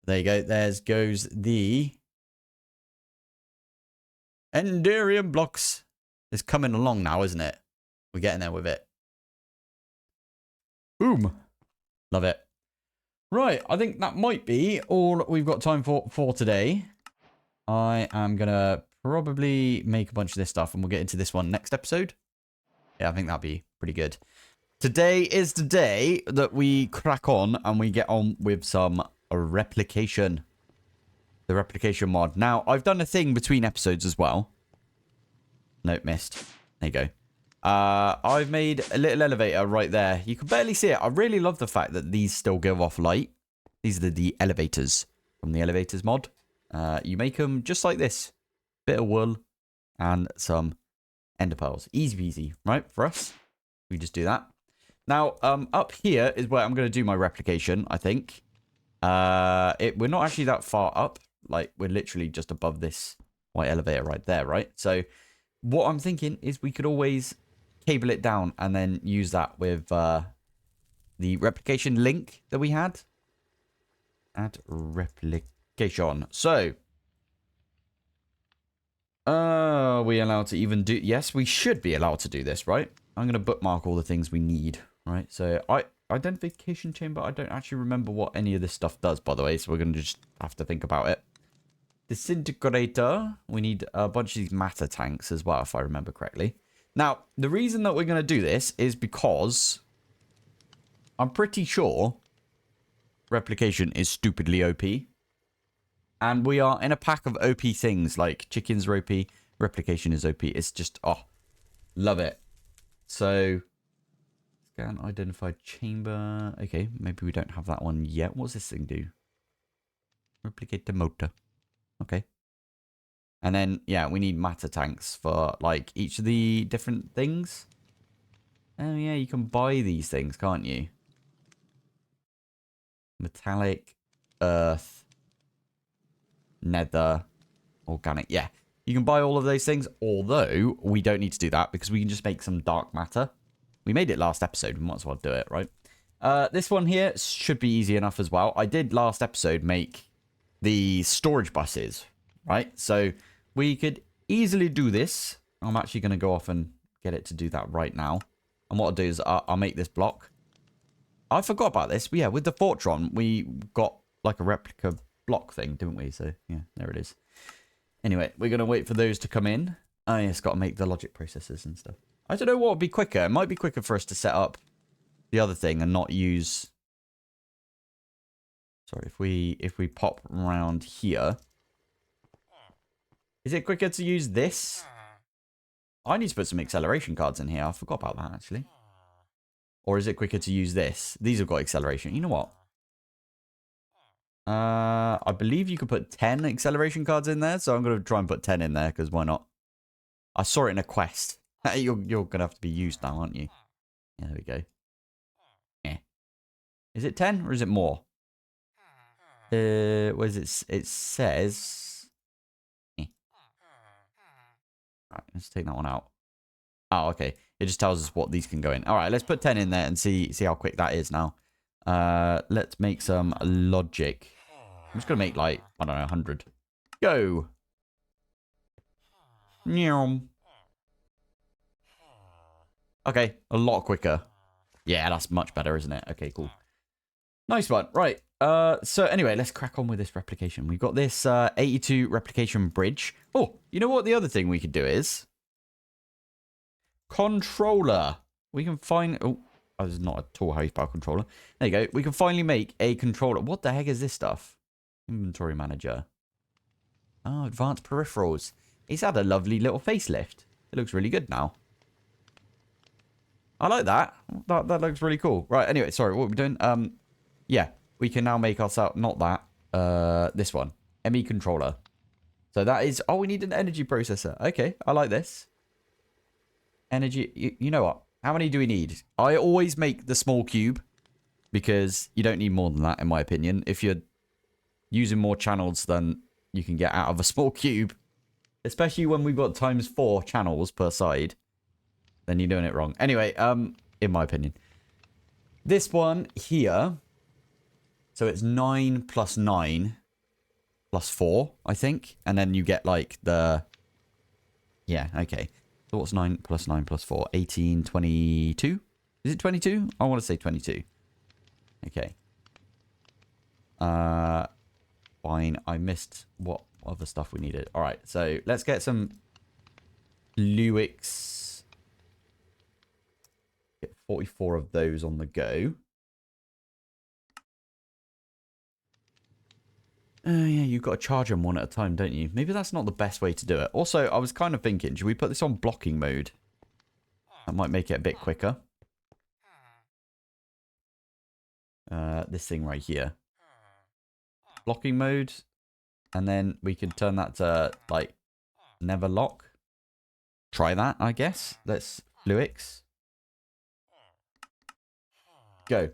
There you go. There goes the Enderium blocks. It's coming along now, isn't it? We're getting there with it. Boom. Love it. Right. I think that might be all we've got time for today. I am going to probably make a bunch of this stuff and we'll get into this one next episode. Yeah, I think that'd be pretty good. Today is the day that we crack on and we get on with some replication. The replication mod. Now, I've done a thing between episodes as well. Nope, missed. There you go. I've made a little elevator right there. You can barely see it. I really love the fact that these still give off light. These are the elevators from the elevators mod. You make them just like this. Bit of wool and some ender pearls. Easy peasy, right? For us. We just do that. Now, up here is where I'm going to do my replication, I think. We're not actually that far up. Like, we're literally just above this white elevator right there, right? So, what I'm thinking is we could always cable it down and then use that with the replication link that we had. Add replication. So, are we allowed to even do... Yes, we should be allowed to do this, right? I'm going to bookmark all the things we need, right? So, identification chamber, I don't actually remember what any of this stuff does, by the way, so we're going to just have to think about it. Disintegrator, we need a bunch of these matter tanks as well, if I remember correctly. Now, the reason that we're going to do this is because I'm pretty sure replication is stupidly OP. And we are in a pack of OP things, like chickens are OP, replication is OP. It's just, oh, Love it. So, scan identified chamber. Okay, maybe we don't have that one yet. What does this thing do? Replicate the motor. Okay. And then, yeah, we need matter tanks for, like, each of the different things. Oh, yeah, you can buy these things, can't you? Metallic, earth, nether, organic. Yeah, you can buy all of those things, although we don't need to do that because we can just make some dark matter. We made it last episode. We might as well do it, right? This one here should be easy enough as well. I did last episode make the storage buses, right? So we could easily do this. I'm actually going to go off and get it to do that right now. And what I'll do is I'll make this block. I forgot about this. Yeah, with the Fortron, we got like a replica block thing, didn't we? So, yeah, there it is. Anyway, we're going to wait for those to come in. Oh, yeah, it's got to make the logic processors and stuff. I don't know what would be quicker. It might be quicker for us to set up the other thing and not use... Sorry, if we pop around here... Is it quicker to use this? I need to put some acceleration cards in here. I forgot about that, actually. Or is it quicker to use this? These have got acceleration. You know what? I believe you could put 10 acceleration cards in there. So I'm going to try and put 10 in there because why not? I saw it in a quest. You're going to have to be used now, aren't you? Yeah, there we go. Yeah. Is it 10 or is it more? What is it? It says... Yeah. All right, let's take that one out. Oh, okay. It just tells us what these can go in. All right, let's put 10 in there and see how quick that is now. Let's make some logic. I'm just going to make like, I don't know, 100. Go. Nyom. Okay, a lot quicker. Yeah, that's much better, isn't it? Okay, cool. Nice one. Right. So anyway, let's crack on with this replication. We've got this 82 replication bridge. Oh, you know what the other thing we could do is? Controller. We can find... Oh, this is not at all how you spell controller. There you go. We can finally make a controller. What the heck is this stuff? Inventory manager. Oh, advanced peripherals. It's had a lovely little facelift. It looks really good now. I like that. That looks really cool. Right, anyway, sorry, what are we doing? Yeah, we can now make ourselves... Not that. This one. ME controller. So that is... Oh, we need an energy processor. Okay, I like this. Energy... You know what? How many do we need? I always make the small cube because you don't need more than that, in my opinion. If you're using more channels than you can get out of a small cube, especially when we've got ×4 channels per side, then you're doing it wrong. Anyway, in my opinion. This one here, so it's 9 plus 9 plus 4, I think. And then you get like the... Yeah, okay. So what's 9 plus 9 plus 4? 18, 22? Is it 22? I want to say 22. Okay. Fine. I missed what other stuff we needed. All right. So let's get some Luix. Get 44 of those on the go. Oh, yeah, you've got to charge them one at a time, don't you? Maybe that's not the best way to do it. Also, I was kind of thinking, should we put this on blocking mode? That might make it a bit quicker. This thing right here. Blocking mode. And then we can turn that to, like, never lock. Try that, I guess. Let's Luix. Go.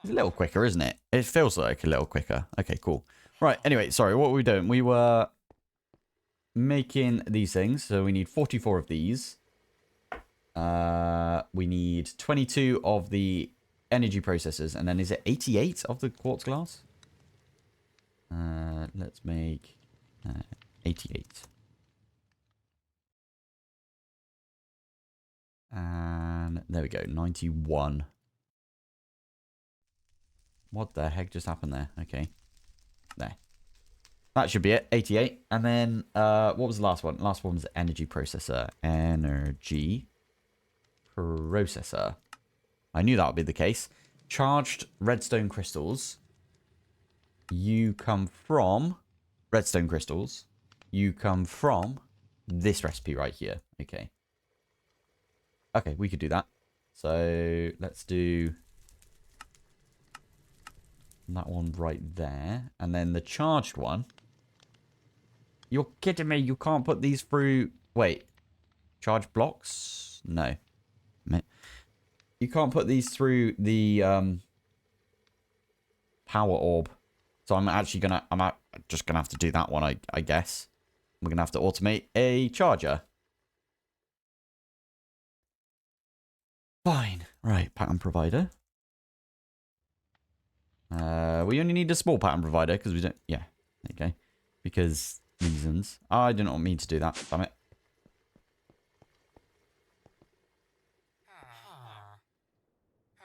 It's a little quicker, isn't it? It feels like a little quicker. Okay, cool. Right, anyway, sorry, what were we doing? We were making these things. So we need 44 of these. We need 22 of the energy processors. And then is it 88 of the quartz glass? Let's make 88. And there we go, 91. What the heck just happened there? Okay. There. That should be it. 88. And then, what was the last one? Last one was energy processor. Energy processor. I knew that would be the case. Charged redstone crystals. You come from redstone crystals. You come from this recipe right here. Okay. Okay, we could do that. So let's do that one right there. And then the charged one. You're kidding me. You can't put these through... Wait. Charge blocks? No. You can't put these through the power orb. So I'm actually going to... I'm just going to have to do that one, I guess. We're going to have to automate a charger. Fine. Right, pattern provider. We only need a small pattern provider because we don't... Yeah, okay. Because reasons. I did not mean to do that. Damn it.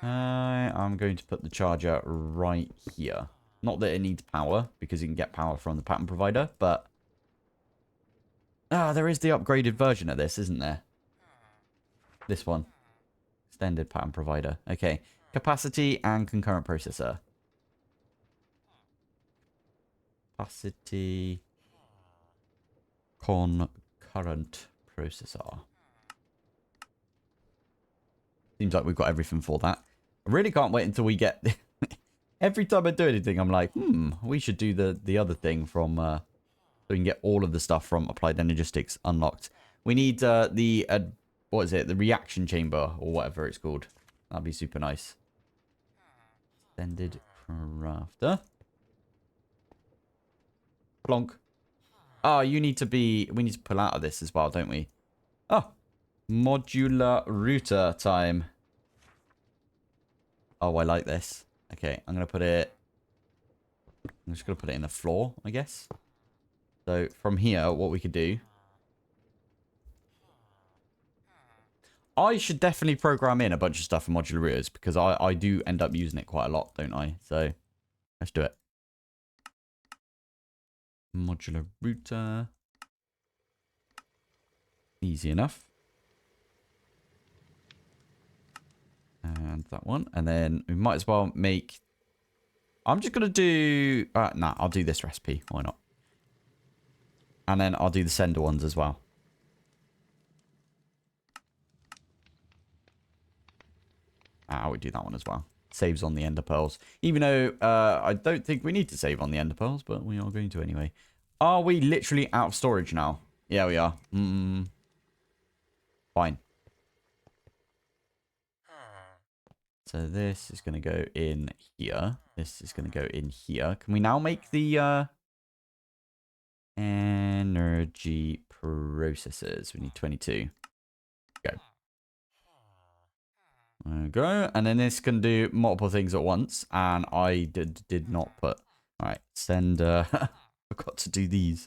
I'm going to put the charger right here. Not that it needs power, because you can get power from the pattern provider, but... there is the upgraded version of this, isn't there? This one. Extended pattern provider. Okay. Capacity and concurrent processor. Capacity... Concurrent processor. Seems like we've got everything for that. I really can't wait until we get... Every time I do anything, I'm like, we should do the other thing from... so we can get all of the stuff from Applied Energistics unlocked. We need what is it? The reaction chamber, or whatever it's called. That'd be super nice. Extended crafter. Plonk. Oh, you need to be... We need to pull out of this as well, don't we? Oh. Modular router time. Oh, I like this. Okay, I'm going to put it... I'm just going to put it in the floor, I guess. So, from here, what we could do... I should definitely program in a bunch of stuff for modular routers, because I do end up using it quite a lot, don't I? So, let's do it. Modular router. Easy enough. And that one. And then we might as well make... I'm just going to do... nah, I'll do this recipe. Why not? And then I'll do the sender ones as well. I would do that one as well. Saves on the ender pearls. Even though I don't think we need to save on the ender pearls, but we are going to anyway. Are we literally out of storage now? Yeah, we are. Fine. So this is going to go in here. This is going to go in here. Can we now make the energy processors? We need 22. Go. There we go. And then this can do multiple things at once. And I did not put... All right. Send... forgot to do these.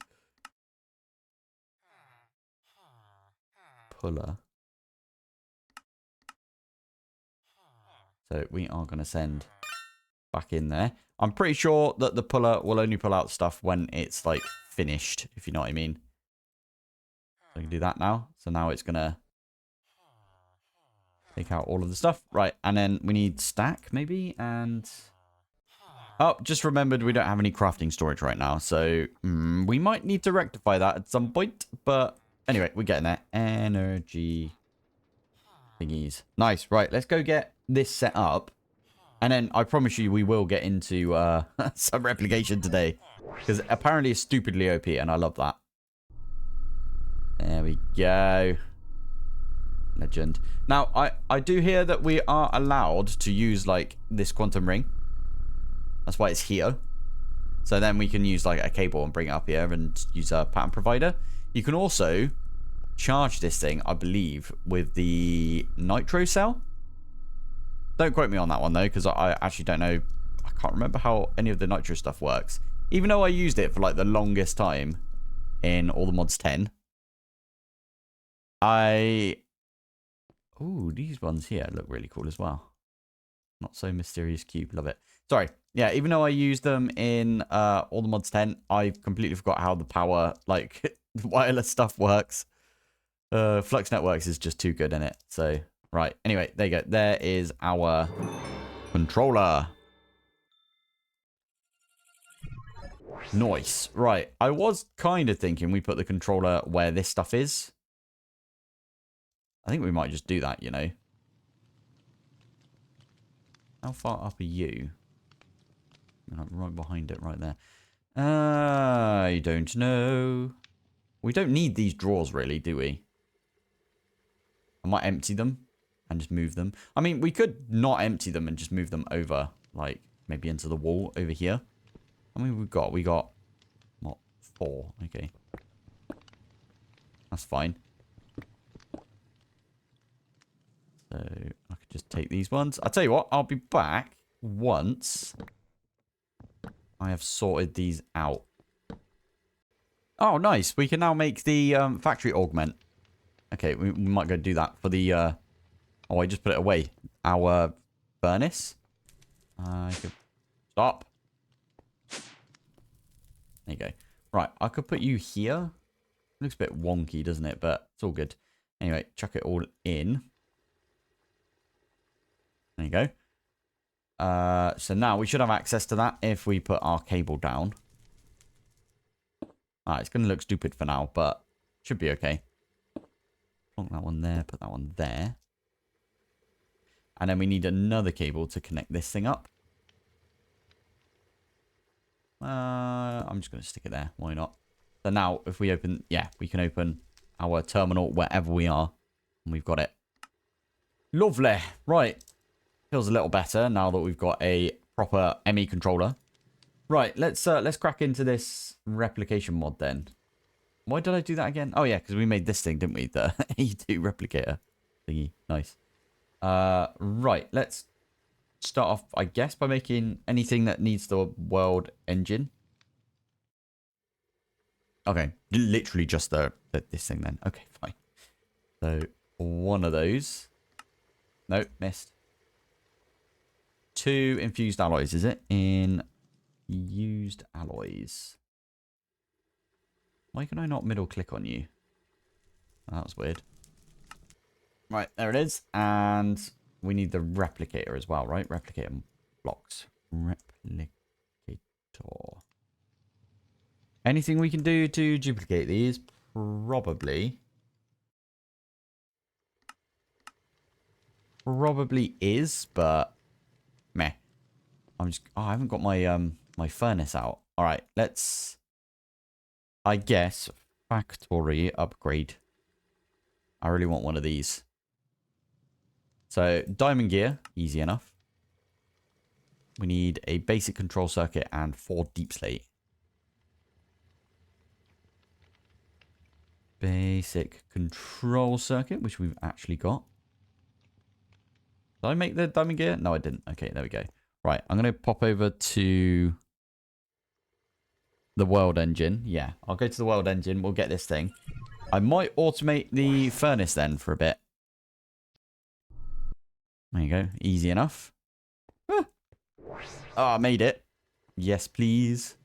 Puller. So we are going to send back in there. I'm pretty sure that the puller will only pull out stuff when it's like finished, if you know what I mean. So I can do that now. So now it's going to take out all of the stuff. Right. And then we need stack maybe. And oh, just remembered we don't have any crafting storage right now. So we might need to rectify that at some point. But anyway, we're getting there. Energy thingies. Nice. Right. Let's go get this set up. And then I promise you we will get into some replication today. Because apparently it's stupidly OP and I love that. There we go. Legend. Now, I do hear that we are allowed to use like this quantum ring. That's why it's here. So then we can use like a cable and bring it up here and use a pattern provider. You can also charge this thing, I believe, with the nitro cell. Don't quote me on that one, though, because I actually don't know. I can't remember how any of the nitro stuff works. Even though I used it for, like, the longest time in all the mods 10. Ooh, these ones here look really cool as well. Not so mysterious cube. Love it. Sorry. Yeah, even though I used them in all the mods 10, I completely forgot how the power, like, wireless stuff works. Flux Networks is just too good in it, so... Right, anyway, there you go. There is our controller. Nice. Right. I was kind of thinking we put the controller where this stuff is. I think we might just do that, you know. How far up are you? Right behind it, right there. I don't know. We don't need these drawers, really, do we? I might empty them and just move them. I mean, we could not empty them and just move them over, like, maybe into the wall over here. I mean, we got, what, 4. Okay. That's fine. So, I could just take these ones. I'll tell you what, I'll be back once I have sorted these out. Oh, nice. We can now make the factory augment. Okay, we might go do that for the... Oh, I just put it away. Our furnace. I could... Stop. There you go. Right, I could put you here. Looks a bit wonky, doesn't it? But it's all good. Anyway, chuck it all in. There you go. So now we should have access to that if we put our cable down. Alright, it's going to look stupid for now, but should be okay. Plonk that one there, put that one there. And then we need another cable to connect this thing up. I'm just going to stick it there. Why not? So now, if we open... Yeah, we can open our terminal wherever we are. And we've got it. Lovely. Right. Feels a little better now that we've got a proper ME controller. Right, let's crack into this replication mod then. Why did I do that again? Oh yeah, because we made this thing, didn't we? The A2 replicator thingy. Nice. Right, let's start off, I guess, by making anything that needs the world engine. Okay, literally just this thing then. Okay, fine. So, one of those. Nope, missed. 2 infused alloys, is it? Used alloys. Why can I not middle click on you? Oh, that was weird. Right, there it is. And we need the replicator as well, right? Replicator blocks. Replicator. Anything we can do to duplicate these? Probably. Probably is, but meh. I haven't got my my furnace out. All right, let's, I guess, factory upgrade. I really want one of these. So diamond gear, easy enough. We need a basic control circuit and 4 deep slate. Basic control circuit, which we've actually got. Did I make the diamond gear? No, I didn't. Okay, there we go. Right, I'm going to pop over to the world engine. Yeah, I'll go to the world engine. We'll get this thing. I might automate the furnace then for a bit. There you go. Easy enough. Ah, I made it. Yes, please.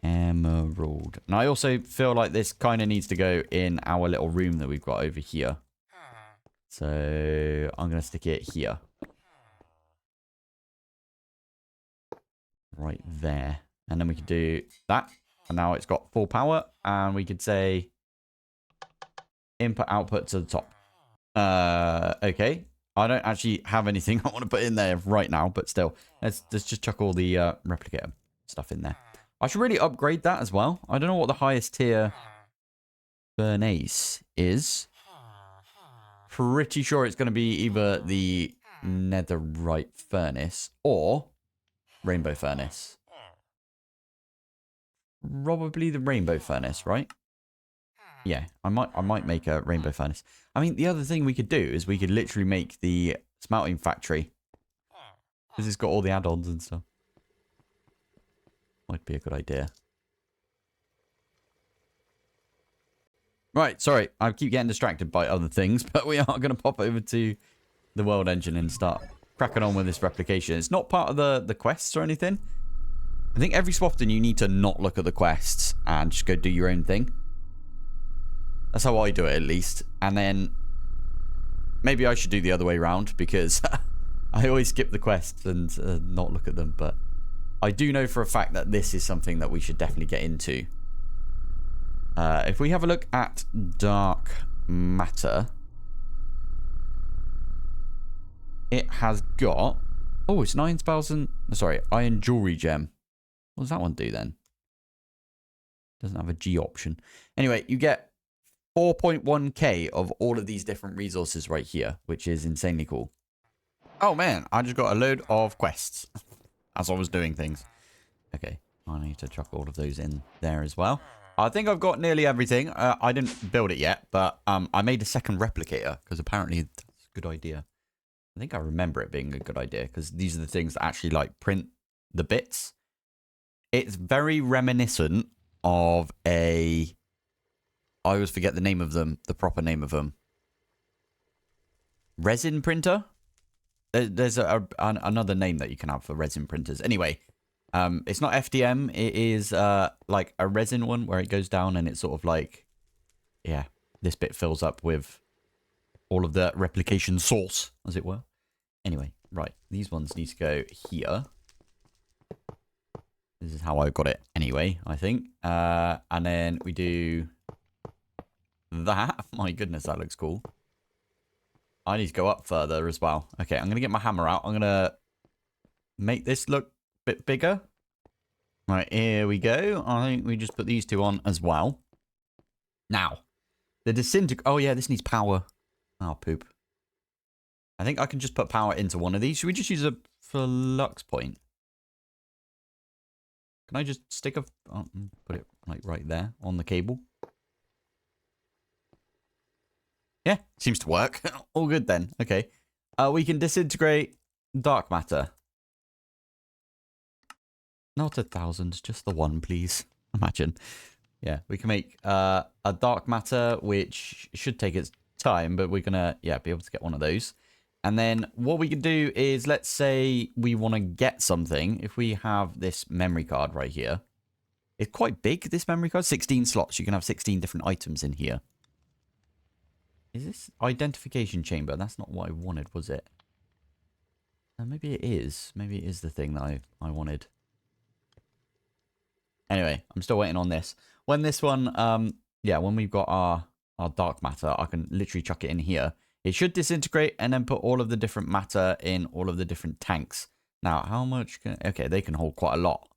Emerald. And I also feel like this kind of needs to go in our little room that we've got over here. So I'm going to stick it here. Right there. And then we could do that. And now it's got full power. And we could say input output to the top. Okay. I don't actually have anything I want to put in there right now. But still, let's just chuck all the replicator stuff in there. I should really upgrade that as well. I don't know what the highest tier furnace is. Pretty sure it's going to be either the netherite furnace or rainbow furnace. Probably the rainbow furnace, right? Yeah, I might make a rainbow furnace. I mean, the other thing we could do is we could literally make the smelting factory. Because it's got all the add-ons and stuff. Might be a good idea. Right, sorry. I keep getting distracted by other things, but we are going to pop over to the world engine and start cracking on with this replication. It's not part of the quests or anything. I think every so often you need to not look at the quests and just go do your own thing. That's how I do it, at least. And then maybe I should do the other way around because I always skip the quests and not look at them. But I do know for a fact that this is something that we should definitely get into. If we have a look at dark matter, it has got... Oh, it's 9,000... Sorry, iron jewelry gem. What does that one do then? Doesn't have a G option. Anyway, you get 4.1k of all of these different resources right here, which is insanely cool. Oh man, I just got a load of quests as I was doing things. Okay, I need to chuck all of those in there as well. I think I've got nearly everything. I didn't build it yet, but I made a second replicator because apparently that's a good idea. I think I remember it being a good idea because these are the things that actually like print the bits. It's very reminiscent of a... I always forget the name of them, the proper name of them. Resin printer? There's another name that you can have for resin printers. Anyway, it's not FDM. It is like a resin one where it goes down and it's sort of like, yeah, this bit fills up with all of the replication source, as it were. Anyway, right, these ones need to go here. This is how I got it anyway, I think. And then we do that. My goodness, that looks cool. I need to go up further as well. Okay, I'm going to get my hammer out. I'm going to make this look a bit bigger. Right, here we go. I think we just put these two on as well. Now, the disintegrate... Oh, yeah, this needs power. Oh, poop. I think I can just put power into one of these. Should we just use a flux point? Can I just stick a... Oh, put it like right there on the cable? Yeah, seems to work. All good then. Okay. We can disintegrate dark matter. Not 1,000, just the one, please. Imagine. Yeah, we can make a dark matter, which should take its time, but we're going to, yeah, be able to get one of those. And then what we can do is, let's say we want to get something. If we have this memory card right here. It's quite big, this memory card. 16 slots. You can have 16 different items in here. Is this identification chamber? That's not what I wanted, was it? Maybe it is. Maybe it is the thing that I wanted. Anyway, I'm still waiting on this. When this one, yeah, when we've got our dark matter, I can literally chuck it in here. It should disintegrate and then put all of the different matter in all of the different tanks. Now, how much can... Okay, they can hold quite a lot.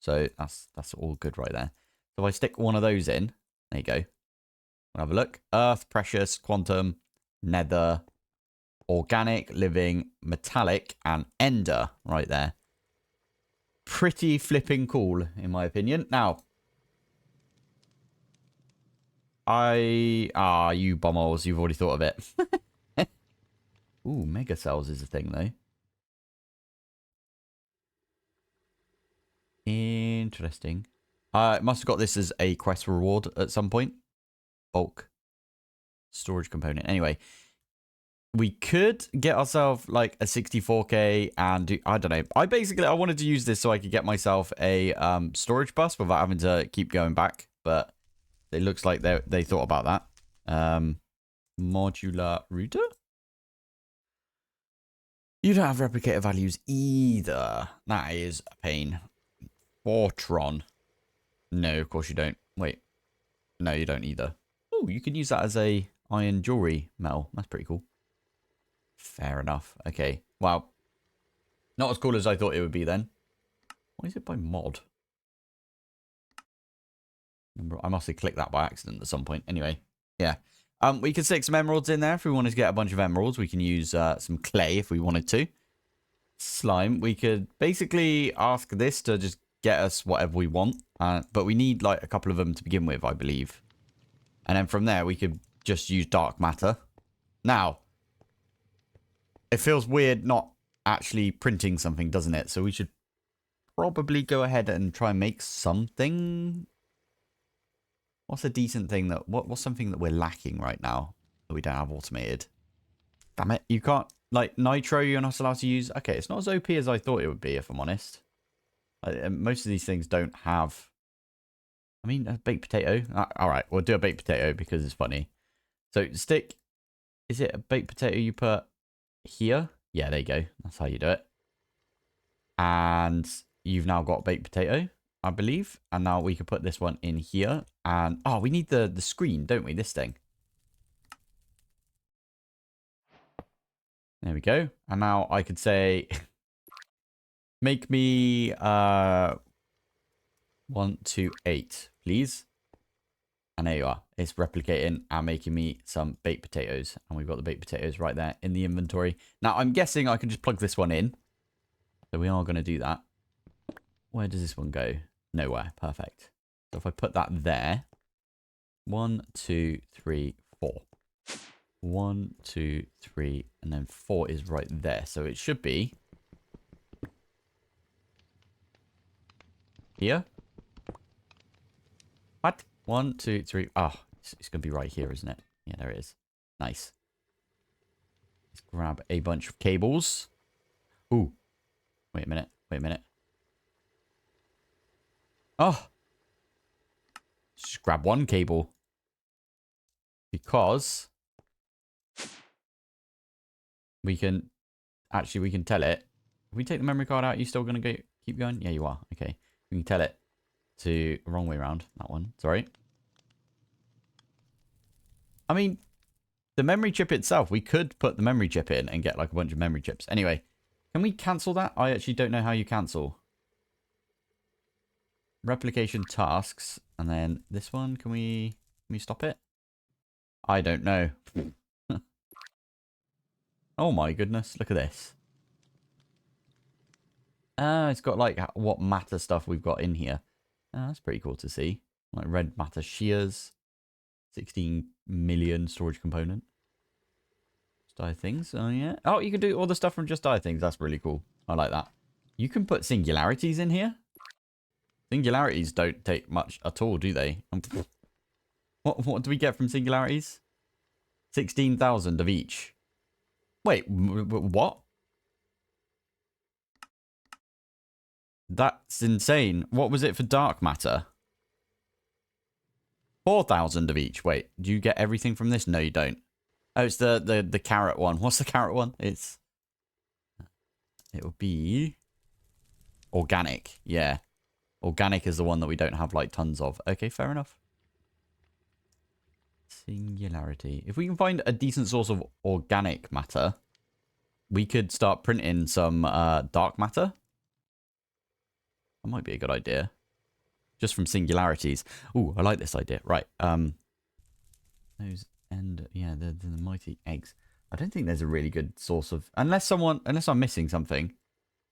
So that's all good right there. So if I stick one of those in, there you go. We'll have a look. Earth, precious, quantum, nether, organic, living, metallic, and ender right there. Pretty flipping cool, in my opinion. Now, you bombers, you've already thought of it. Ooh, mega cells is a thing, though. Interesting. I must have got this as a quest reward at some point. Bulk storage component. Anyway, we could get ourselves like a 64k and do, I don't know. I wanted to use this so I could get myself a storage bus without having to keep going back. But it looks like they thought about that. Modular router. You don't have replicator values either. That is a pain. Fortron. No, of course you don't. Wait. No, you don't either. Oh, you can use that as a iron jewelry metal. That's pretty cool. Fair enough. Okay. Wow. Not as cool as I thought it would be then. Why is it by mod? I must have clicked that by accident at some point. Anyway. Yeah. We can stick some emeralds in there if we wanted to get a bunch of emeralds. We can use some clay if we wanted to. Slime. We could basically ask this to just get us whatever we want. But we need like a couple of them to begin with, I believe. And then from there, we could just use dark matter. Now, it feels weird not actually printing something, doesn't it? So we should probably go ahead and try and make something. What's a decent thing that... What's something that we're lacking right now that we don't have automated? Damn it. You can't... Like, nitro, you're not allowed to use... Okay, it's not as OP as I thought it would be, if I'm honest. Most of these things don't have... I mean, a baked potato. All right, we'll do a baked potato because it's funny. So stick, is it a baked potato you put here? Yeah, there you go. That's how you do it. And you've now got baked potato, I believe. And now we can put this one in here. And, oh, we need the screen, don't we? This thing. There we go. And now I could say, make me 1 to 8, please. And there you are. It's replicating and making me some baked potatoes. And we've got the baked potatoes right there in the inventory. Now, I'm guessing I can just plug this one in. So we are going to do that. Where does this one go? Nowhere. Perfect. So if I put that there. 1, 2, 3, 4. 1, 2, 3. And then 4 is right there. So it should be here. What? 1, 2, 3. Oh, it's going to be right here, isn't it? Yeah, there it is. Nice. Let's grab a bunch of cables. Ooh. Wait a minute. Wait a minute. Oh. Just grab one cable. Because we can... Actually, we can tell it. If we take the memory card out, you still going to go keep going? Yeah, you are. Okay. We can tell it to... Wrong way around. That one. Sorry. I mean, the memory chip itself, we could put the memory chip in and get like a bunch of memory chips. Anyway, can we cancel that? I actually don't know how you cancel. Replication tasks. And then this one, can we stop it? I don't know. Oh my goodness, look at this. It's got like what matter stuff we've got in here. That's pretty cool to see. Like red matter shears. 16 million storage component. Just die things. Oh, yeah. Oh, you can do all the stuff from just die things. That's really cool. I like that. You can put singularities in here. Singularities don't take much at all, do they? What do we get from singularities? 16,000 of each. Wait, what? That's insane. What was it for dark matter? 4,000 of each. Wait, do you get everything from this? No, you don't. Oh, it's the carrot one. What's the carrot one? It would be organic. Yeah. Organic is the one that we don't have like tons of. Okay, fair enough. Singularity. If we can find a decent source of organic matter, we could start printing some dark matter. That might be a good idea. Just from singularities. Ooh, I like this idea. Right. Those yeah, the mighty eggs. I don't think there's a really good source of unless I'm missing something.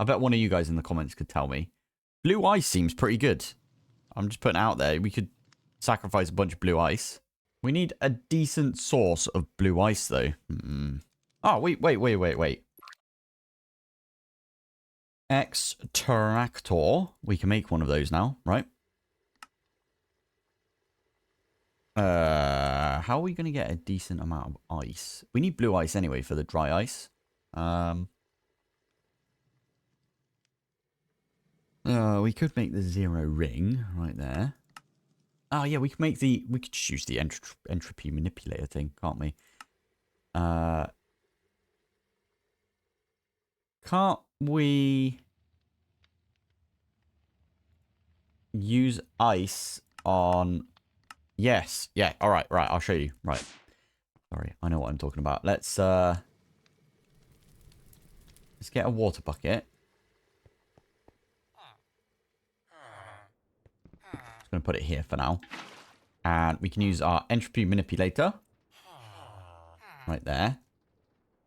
I bet one of you guys in the comments could tell me. Blue ice seems pretty good. I'm just putting it out there. We could sacrifice a bunch of blue ice. We need a decent source of blue ice though. Oh, wait. Extractor. We can make one of those now, right? How are we going to get a decent amount of ice? We need blue ice anyway for the dry ice. We could make the 0 ring right there. Oh yeah, we could just use the entropy manipulator thing, can't we? Can't we use ice on... Yes. Yeah. All right. Right. I'll show you. Right. Sorry. I know what I'm talking about. Let's get a water bucket. Just going to put it here for now. And we can use our entropy manipulator. Right there.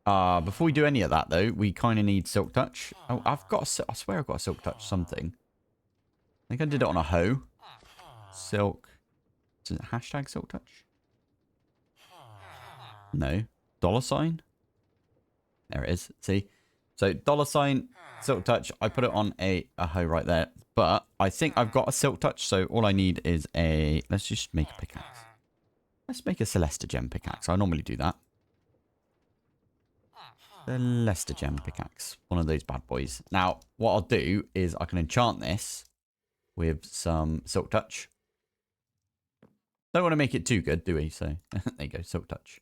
Before we do any of that, though, we kind of need silk touch. Oh, I swear I've got a silk touch something. I think I did it on a hoe. Silk. Is it hashtag silk touch? No. $sign? There it is. See? So $sign silk touch. I put it on a hoe right there. But I think I've got a silk touch. So all I need is a... Let's just make a pickaxe. Let's make a Celesta gem pickaxe. I normally do that. Celesta gem pickaxe. One of those bad boys. Now, what I'll do is I can enchant this with some silk touch. Don't want to make it too good, do we? So, there you go, silk touch.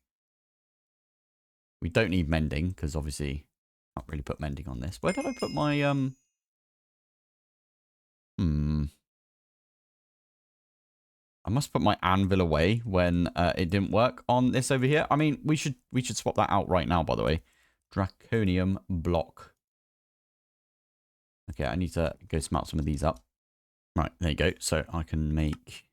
We don't need mending, because obviously, can't really put mending on this. Where did I put my, I must put my anvil away when it didn't work on this over here. I mean, we should swap that out right now, by the way. Draconium block. Okay, I need to go smelt some of these up. Right, there you go. So I can make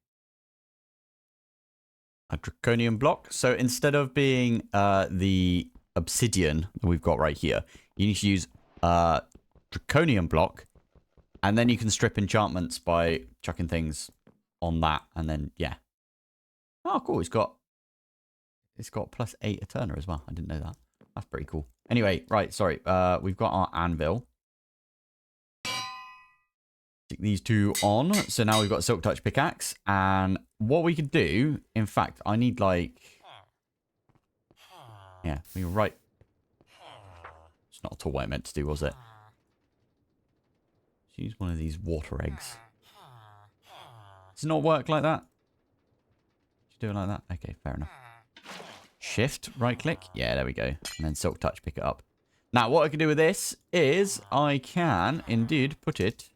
a draconium block. So instead of being the obsidian that we've got right here, you need to use draconium block, and then you can strip enchantments by chucking things on that, and then yeah. Oh, cool! It's got +8 Eterna as well. I didn't know that. That's pretty cool. Anyway, right. Sorry. We've got our anvil. Stick these two on. So now we've got a silk touch pickaxe, and what we could do. In fact, I need like. Yeah, we were right. It's not at all what I meant to do, was it? Let's use one of these water eggs. Does it not work like that? Should do it like that? Okay, fair enough. Shift, right click. Yeah, there we go. And then silk touch, pick it up. Now, what I can do with this is I can indeed put it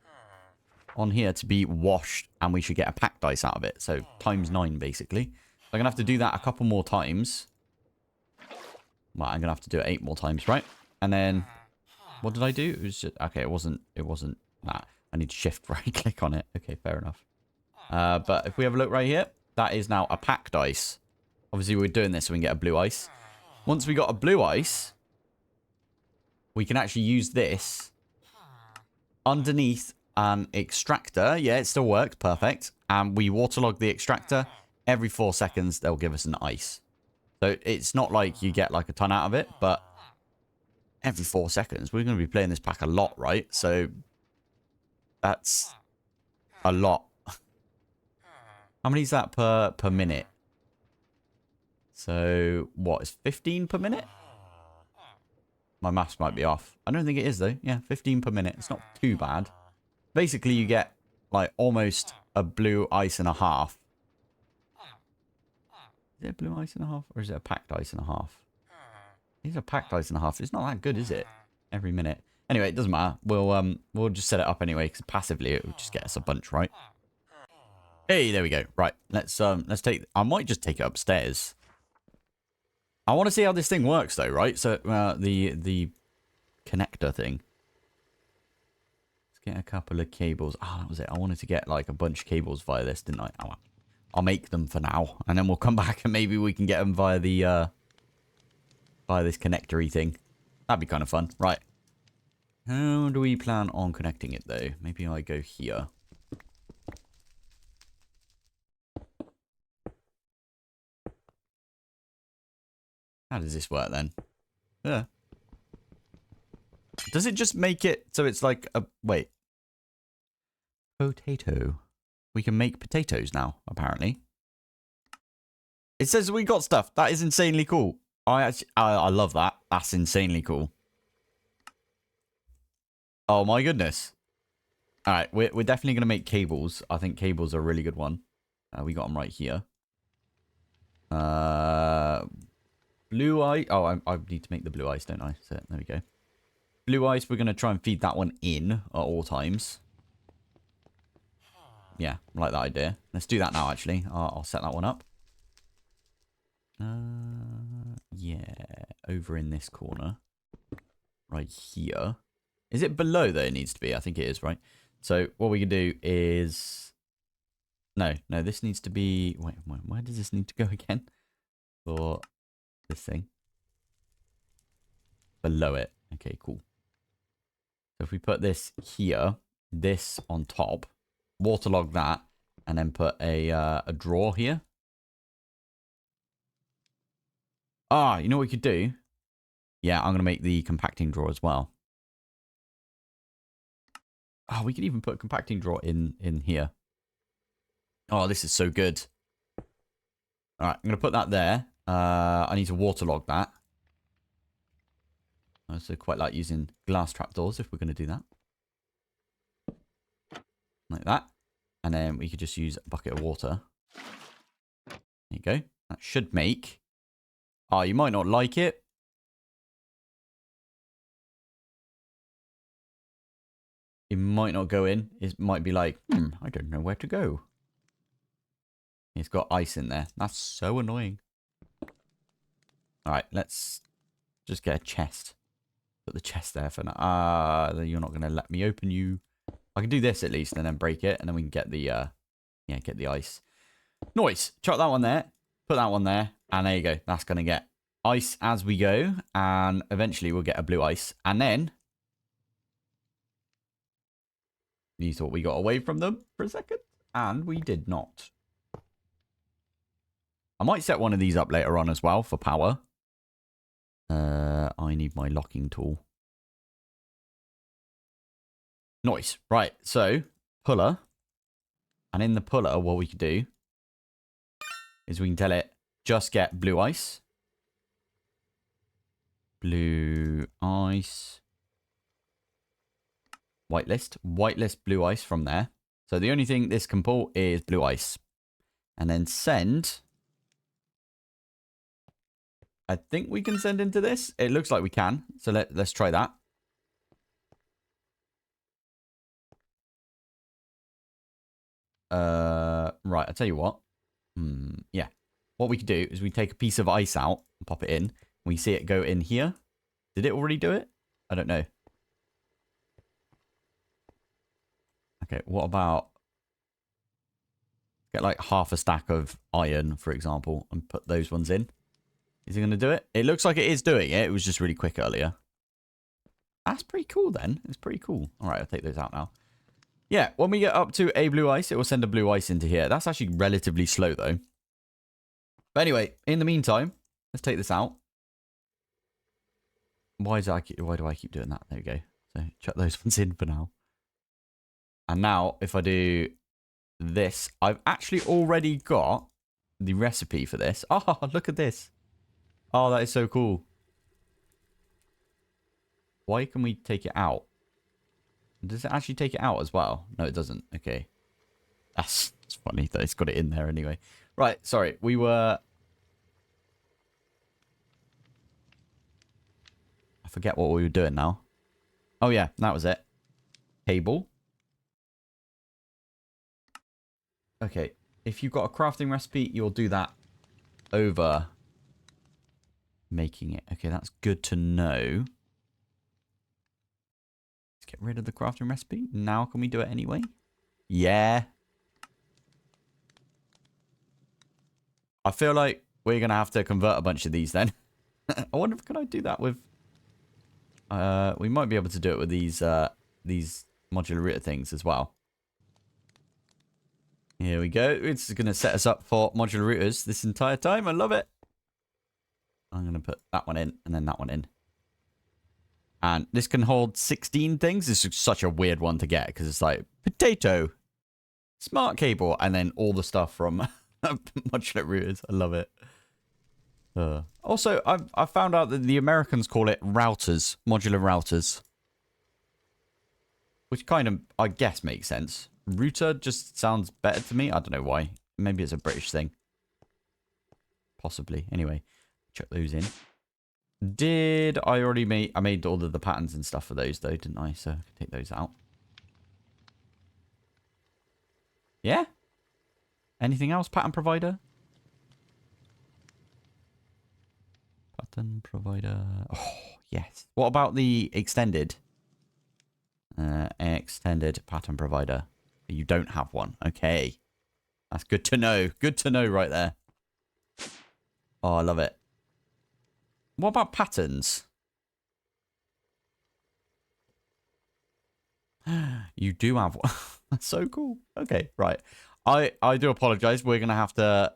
on here to be washed, and we should get a pack dice out of it. So ×9, basically. So I'm going to have to do that a couple more times. Well, I'm going to have to do it 8 more times, right? And then, what did I do? It was just, okay, it wasn't that. I need to shift right click on it. Okay, fair enough. But if we have a look right here, that is now a pack dice. Obviously, we're doing this so we can get a blue ice. Once we got a blue ice, we can actually use this underneath an extractor. Yeah, it still works. Perfect. And we waterlog the extractor. Every 4 seconds, they'll give us an ice. So it's not like you get like a ton out of it, but every 4 seconds, we're going to be playing this pack a lot, right? So that's a lot. How many is that per minute? So what is 15 per minute? My maths might be off. I don't think it is though. Yeah, 15 per minute. It's not too bad. Basically, you get like almost a blue ice and a half. Is it a blue ice and a half, or is it a packed ice and a half? It's a packed ice and a half. It's not that good, is it? Every minute. Anyway, it doesn't matter. We'll just set it up anyway, because passively it will just get us a bunch, right? Hey, there we go. Right, let's take. I might just take it upstairs. I want to see how this thing works, though, right? So the connector thing. Let's get a couple of cables. Oh, that was it. I wanted to get like a bunch of cables via this, didn't I? Oh, well. I'll make them for now, and then we'll come back and maybe we can get them via the via this connector-y thing. That'd be kind of fun, right? How do we plan on connecting it, though? Maybe I go here. How does this work then? Yeah. Does it just make it so it's like a... Wait. Potato. We can make potatoes now, apparently. It says we got stuff. That is insanely cool. I love that. That's insanely cool. Oh my goodness. All right, we're definitely going to make cables. I think cables are a really good one. We got them right here. Blue ice. Oh, I need to make the blue ice, don't I? So there we go. Blue ice, we're going to try and feed that one in at all times. Yeah, I like that idea. Let's do that now, actually. I'll set that one up. Yeah, over in this corner. Right here. Is it below that it needs to be? I think it is, right? So what we can do is... No, this needs to be... Wait, where does this need to go again? For this thing. Below it. Okay, cool. So if we put this here, this on top, waterlog that, and then put a drawer here. Ah, you know what we could do? Yeah, I'm going to make the compacting drawer as well. Oh, we could even put a compacting drawer in here. Oh, this is so good. All right, I'm going to put that there. I need to waterlog that. I also quite like using glass trapdoors if we're going to do that. Like that. And then we could just use a bucket of water. There you go. That should make... Oh, you might not like it. It might not go in. It might be like, I don't know where to go. It's got ice in there. That's so annoying. All right, let's just get a chest. Put the chest there for now. You're not going to let me open you. I can do this at least and then break it. And then we can get the, get the ice. Nice. Chuck that one there. Put that one there. And there you go. That's going to get ice as we go. And eventually we'll get a blue ice. And then you thought we got away from them for a second. And we did not. I might set one of these up later on as well for power. I need my locking tool. Nice. Right. So, puller. And in the puller, what we could do is we can tell it, just get blue ice. Blue ice. Whitelist. Whitelist blue ice from there. So the only thing this can pull is blue ice. And then send. I think we can send into this. It looks like we can. So let's try that. Right, I'll tell you what. Yeah. What we could do is we take a piece of ice out and pop it in. We see it go in here. Did it already do it? I don't know. Okay, what about get like half a stack of iron, for example, and put those ones in? Is it going to do it? It looks like it is doing it. It was just really quick earlier. That's pretty cool then. It's pretty cool. All right, I'll take those out now. Yeah, when we get up to a blue ice, it will send a blue ice into here. That's actually relatively slow though. But anyway, in the meantime, let's take this out. Why do I keep doing that? There we go. So chuck those ones in for now. And now if I do this, I've actually already got the recipe for this. Oh, look at this. Oh, that is so cool. Why can we take it out? Does it actually take it out as well? No, it doesn't. Okay. That's funny that it's got it in there anyway. Right, sorry. We were... I forget what we were doing now. Oh, yeah. That was it. Cable. Okay. If you've got a crafting recipe, you'll do that over making it. Okay, that's good to know. Let's get rid of the crafting recipe. Now can we do it anyway? Yeah. I feel like we're going to have to convert a bunch of these then. I wonder if can I do that with... we might be able to do it with these modular router things as well. Here we go. It's going to set us up for modular routers this entire time. I love it. I'm going to put that one in and then that one in. And this can hold 16 things. This is such a weird one to get because it's like potato, smart cable, and then all the stuff from modular routers. I love it. Also, I found out that the Americans call it routers, modular routers. Which kind of, I guess, makes sense. Router just sounds better to me. I don't know why. Maybe it's a British thing. Possibly. Anyway, chuck those in. Did I already make... I made all of the patterns and stuff for those, though, didn't I? So I can take those out. Yeah? Anything else, pattern provider? Pattern provider. Oh, yes. What about the extended? Extended pattern provider. You don't have one. Okay. That's good to know. Good to know right there. Oh, I love it. What about patterns? You do have one. That's so cool. Okay, right. I do apologize. We're going to have to...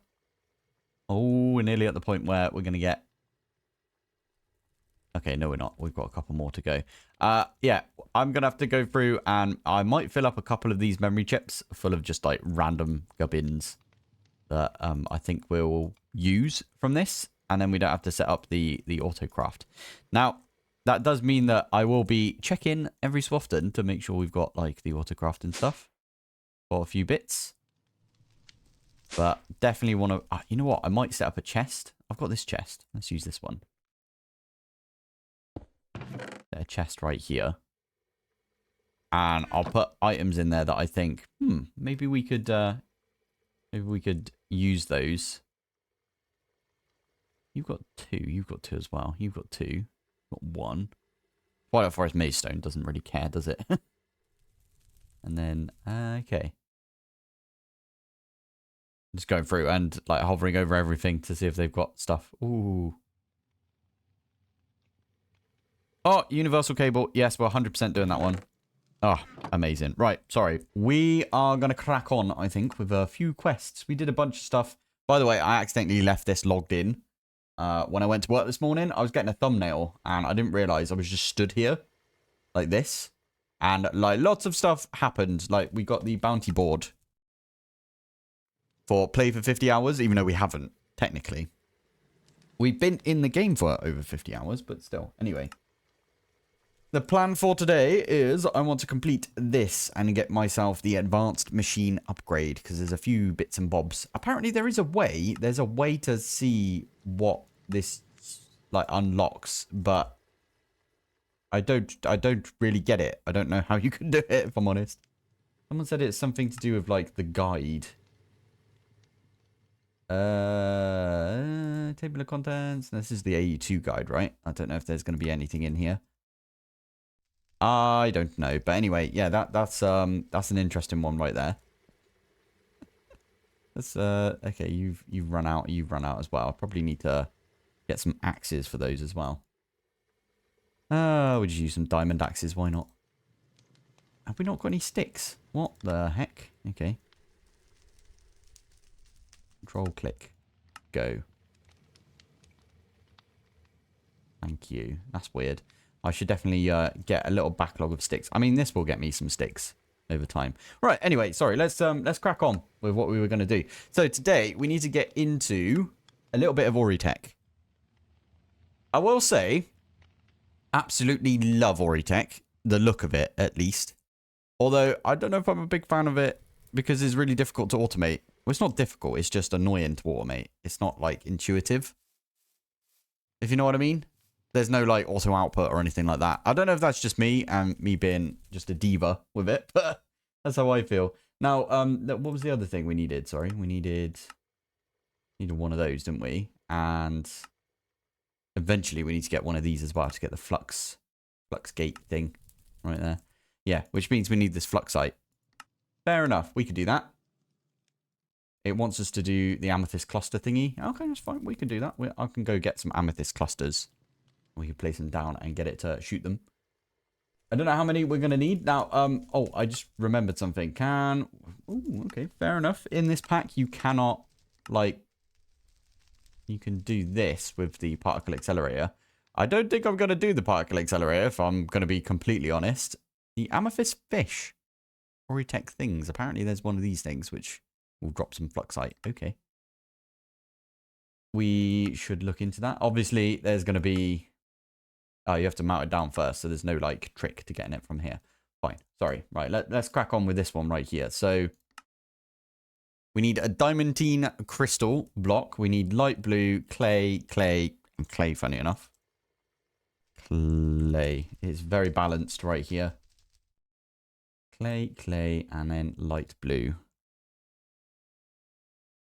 Oh, we're nearly at the point where we're going to get... Okay, no, we're not. We've got a couple more to go. Yeah, I'm going to have to go through and I might fill up a couple of these memory chips full of just like random gubbins that I think we'll use from this. And then we don't have to set up the autocraft. Now, that does mean that I will be checking every so often to make sure we've got like the autocraft and stuff for a few bits. But definitely want to... you know what? I might set up a chest. I've got this chest. Let's use this one. A chest right here. And I'll put items in there that I think, maybe we could Maybe we could use those. You've got 2. You've got 2 as well. You've got 2. You've got 1. Twilight Forest Maidstone doesn't really care, does it? And then, okay. Just going through and like hovering over everything to see if they've got stuff. Ooh. Oh, universal cable. Yes, we're 100% doing that one. Oh, amazing. Right, sorry. We are going to crack on, I think, with a few quests. We did a bunch of stuff. By the way, I accidentally left this logged in. When I went to work this morning, I was getting a thumbnail and I didn't realize I was just stood here like this. And like lots of stuff happened. Like we got the bounty board for play for 50 hours, even though we haven't, technically. We've been in the game for over 50 hours, but still. Anyway. The plan for today is I want to complete this and get myself the advanced machine upgrade because there's a few bits and bobs. Apparently there is a way. There's a way to see what this like unlocks, but I don't really get it. I don't know how you can do it, if I'm honest. Someone said it's something to do with like the guide. Table of contents. This is the AE2 guide, right? I don't know if there's going to be anything in here. I don't know, but anyway, yeah, that's an interesting one right there. That's okay. You've run out. You've run out as well. I probably need to get some axes for those as well. We'll just use some diamond axes. Why not? Have we not got any sticks? What the heck? Okay. Control click, go. Thank you. That's weird. I should definitely get a little backlog of sticks. I mean, this will get me some sticks over time. Right, anyway, sorry. Let's crack on with what we were going to do. So today, we need to get into a little bit of Ori Tech. I will say, absolutely love Ori Tech. The look of it, at least. Although, I don't know if I'm a big fan of it because it's really difficult to automate. Well, it's not difficult. It's just annoying to automate. It's not, like, intuitive. If you know what I mean. There's no, like, auto output or anything like that. I don't know if that's just me and me being just a diva with it, but that's how I feel. Now, what was the other thing we needed? Sorry, we needed one of those, didn't we? And eventually we need to get one of these as well to get the flux gate thing right there. Yeah, which means we need this fluxite. Fair enough, we could do that. It wants us to do the amethyst cluster thingy. Okay, that's fine. We can do that. I can go get some amethyst clusters. We can place them down and get it to shoot them. I don't know how many we're going to need. Now, oh, I just remembered something. Ooh, okay, fair enough. In this pack, you cannot, like, you can do this with the particle accelerator. I don't think I'm going to do the particle accelerator, if I'm going to be completely honest. The amethyst fish. Ori Tech things. Apparently, there's one of these things which will drop some fluxite. Okay. We should look into that. Obviously, there's going to be... Oh, you have to mount it down first, so there's no, like, trick to getting it from here. Fine. Sorry. Right, let's crack on with this one right here. So, we need a diamantine crystal block. We need light blue, clay, and clay, funny enough. Clay. It's very balanced right here. Clay, and then light blue.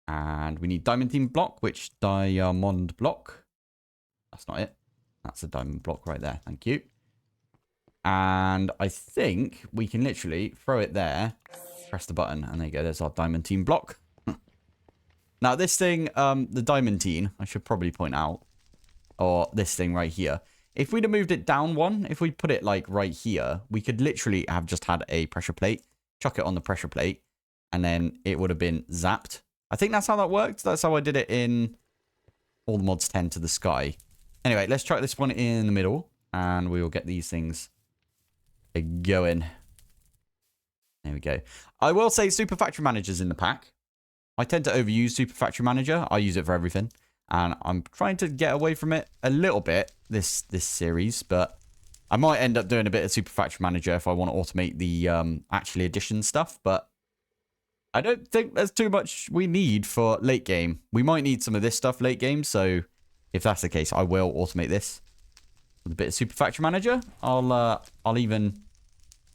And we need diamantine block, which diamond block. That's not it. That's a diamond block right there. Thank you. And I think we can literally throw it there. Press the button. And there you go. There's our diamantine block. Now, this thing, the diamantine, I should probably point out. Or this thing right here. If we'd have moved it down one, if we put it like right here, we could literally have just had a pressure plate. Chuck it on the pressure plate. And then it would have been zapped. I think that's how that worked. That's how I did it in all the mods 10 to the sky. Anyway, let's try this one in the middle, and we will get these things going. There we go. I will say Super Factory Manager's in the pack. I tend to overuse Super Factory Manager. I use it for everything, and I'm trying to get away from it a little bit this series, but I might end up doing a bit of Super Factory Manager if I want to automate the actually addition stuff, but I don't think there's too much we need for late game. We might need some of this stuff late game, so... If that's the case, I will automate this with a bit of Super Factory Manager. I'll even... There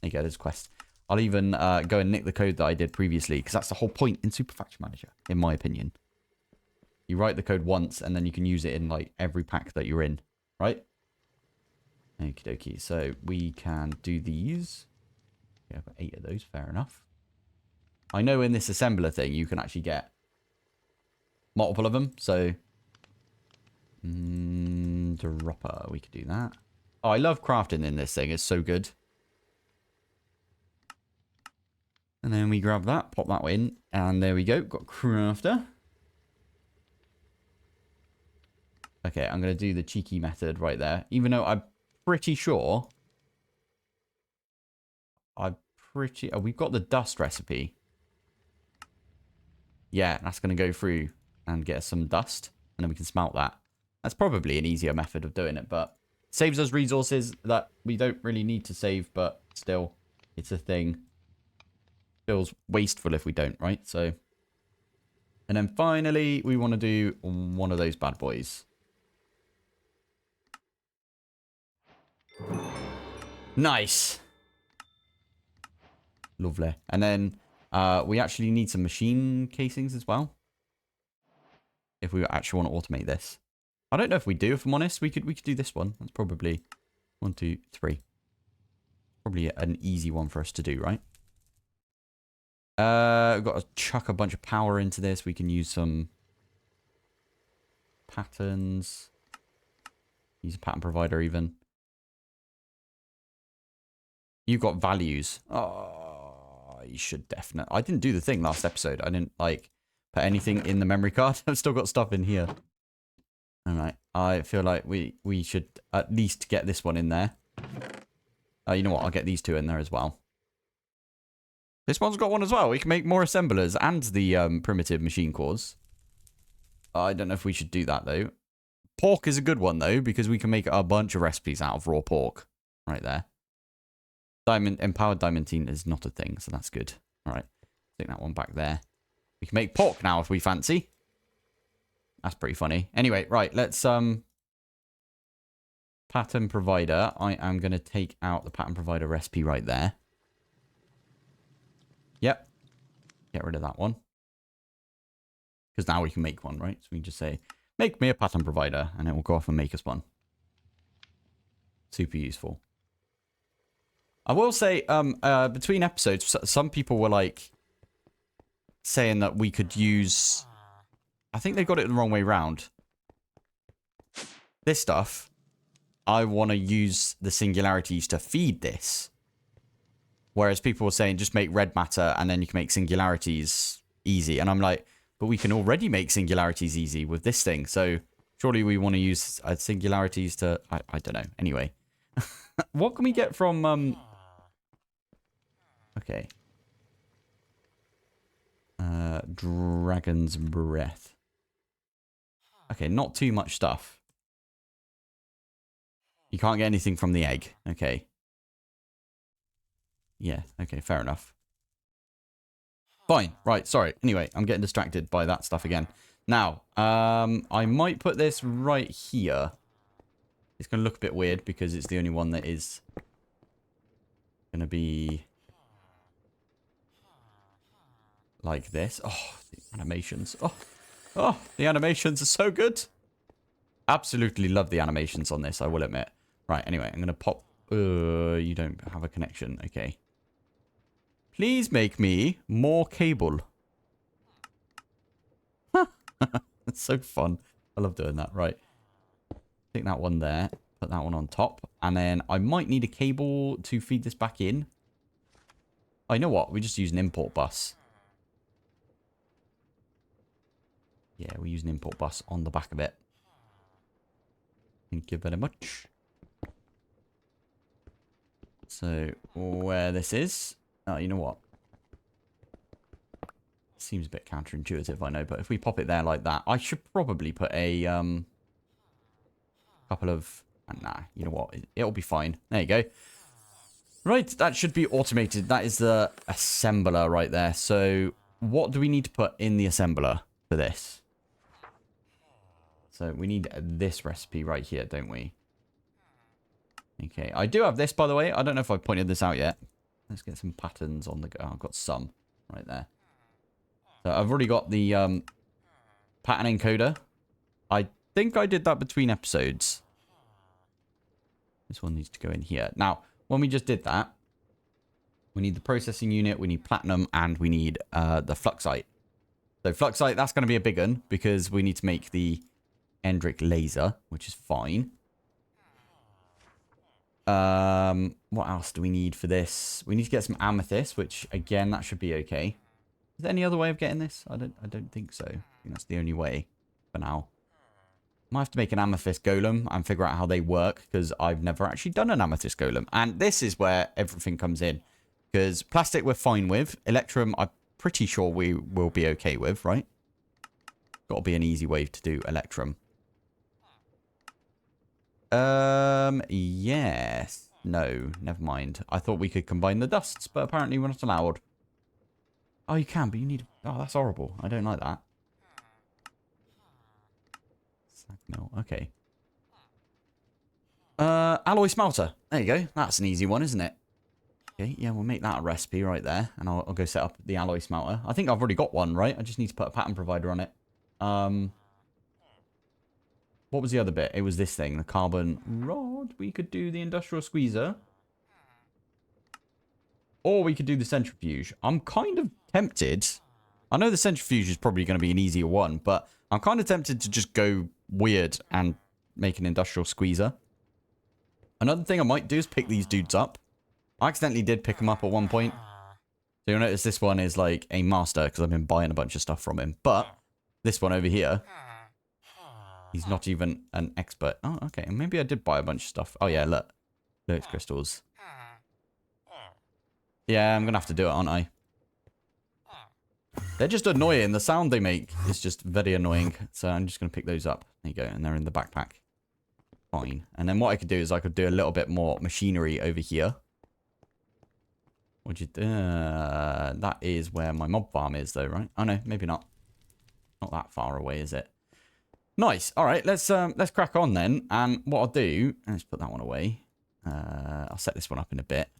you go, there's a quest. I'll even go and nick the code that I did previously, because that's the whole point in Super Factory Manager, in my opinion. You write the code once, and then you can use it in like every pack that you're in, right? Okie dokie. So we can do these. Yeah, I've got 8 of those. Fair enough. I know in this assembler thing, you can actually get multiple of them. So, dropper. We could do that. Oh, I love crafting in this thing. It's so good. And then we grab that, pop that in, and there we go. Got crafter. Okay, I'm going to do the cheeky method right there. Even though I'm pretty sure... Oh, we've got the dust recipe. Yeah, that's going to go through and get us some dust. And then we can smelt that. That's probably an easier method of doing it, but... Saves us resources that we don't really need to save, but still, it's a thing. Feels wasteful if we don't, right? So... And then finally, we want to do one of those bad boys. Nice. Lovely. And then we actually need some machine casings as well. If we actually want to automate this. I don't know if we do, if I'm honest. We could do this one. That's probably 1, 2, 3. Probably an easy one for us to do, right? We've got to chuck a bunch of power into this. We can use some patterns. Use a pattern provider even. You've got values. Oh, you should definitely. I didn't do the thing last episode. I didn't like put anything in the memory card. I've still got stuff in here. All right. I feel like we should at least get this one in there. You know what? I'll get these 2 in there as well. This one's got one as well. We can make more assemblers and the primitive machine cores. I don't know if we should do that though. Pork is a good one though, because we can make a bunch of recipes out of raw pork. Right there. Empowered diamantine is not a thing, so that's good. All right. Take that one back there. We can make pork now if we fancy. That's pretty funny. Anyway, right. Let's pattern provider. I am going to take out the pattern provider recipe right there. Yep. Get rid of that one. Because now we can make one, right? So we can just say, make me a pattern provider, and it will go off and make us one. Super useful. I will say, between episodes, some people were like saying that we could use... I think they got it the wrong way round. This stuff, I want to use the singularities to feed this. Whereas people were saying just make red matter and then you can make singularities easy. And I'm like, but we can already make singularities easy with this thing. So surely we want to use singularities to... I don't know. Anyway. What can we get from... Okay. Dragon's breath. Okay, not too much stuff. You can't get anything from the egg. Okay. Yeah, okay, fair enough. Fine, right, sorry. Anyway, I'm getting distracted by that stuff again. Now, I might put this right here. It's going to look a bit weird because it's the only one that is going to be... like this. Oh, the animations. Oh, the animations are so good. Absolutely love the animations on this, I will admit. Right, anyway, I'm going to pop... you don't have a connection. Okay. Please make me more cable. It's so fun. I love doing that. Right. Take that one there. Put that one on top. And then I might need a cable to feed this back in. Oh, you know what? We just use an import bus. Yeah, we use an import bus on the back of it. Thank you very much. So, where this is... Oh, you know what? Seems a bit counterintuitive, I know. But if we pop it there like that... I should probably put a... couple of... Nah, you know what? It'll be fine. There you go. Right, that should be automated. That is the assembler right there. So, what do we need to put in the assembler for this? So we need this recipe right here, don't we? Okay, I do have this, by the way. I don't know if I've pointed this out yet. Let's get some patterns on the go. Oh, I've got some right there. So I've already got the pattern encoder. I think I did that between episodes. This one needs to go in here. Now, when we just did that, we need the processing unit, we need platinum, and we need the fluxite. So fluxite, that's going to be a big one because we need to make the Endric laser, which is fine. What else do we need for this? We need to get some amethyst, which again, that should be okay. Is there any other way of getting this? I don't think so. I think that's the only way for now. Might have to make an amethyst golem and figure out how they work because I've never actually done an amethyst golem. And this is where everything comes in. Because plastic we're fine with. Electrum I'm pretty sure we will be okay with, right? Got to be an easy way to do Electrum. Yes. No, never mind. I thought we could combine the dusts, but apparently we're not allowed. Oh, you can, but you need... Oh, that's horrible. I don't like that. No, okay. Alloy smelter. There you go. That's an easy one, isn't it? Okay, yeah, we'll make that a recipe right there. And I'll go set up the alloy smelter. I think I've already got one, right? I just need to put a pattern provider on it. What was the other bit? It was this thing, the carbon rod. We could do the industrial squeezer. Or we could do the centrifuge. I'm kind of tempted. I know the centrifuge is probably going to be an easier one, but I'm kind of tempted to just go weird and make an industrial squeezer. Another thing I might do is pick these dudes up. I accidentally did pick them up at one point. So you'll notice this one is like a master because I've been buying a bunch of stuff from him. But this one over here, he's not even an expert. Oh, okay. Maybe I did buy a bunch of stuff. Oh, yeah, look. Lurks crystals. Yeah, I'm going to have to do it, aren't I? They're just annoying. The sound they make is just very annoying. So I'm just going to pick those up. There you go. And they're in the backpack. Fine. And then what I could do is I could do a little bit more machinery over here. What'd you do? That is where my mob farm is, though, right? Oh, no. Maybe not. Not that far away, is it? Nice. All right. Let's crack on then. And what I'll do... Let's put that one away. I'll set this one up in a bit.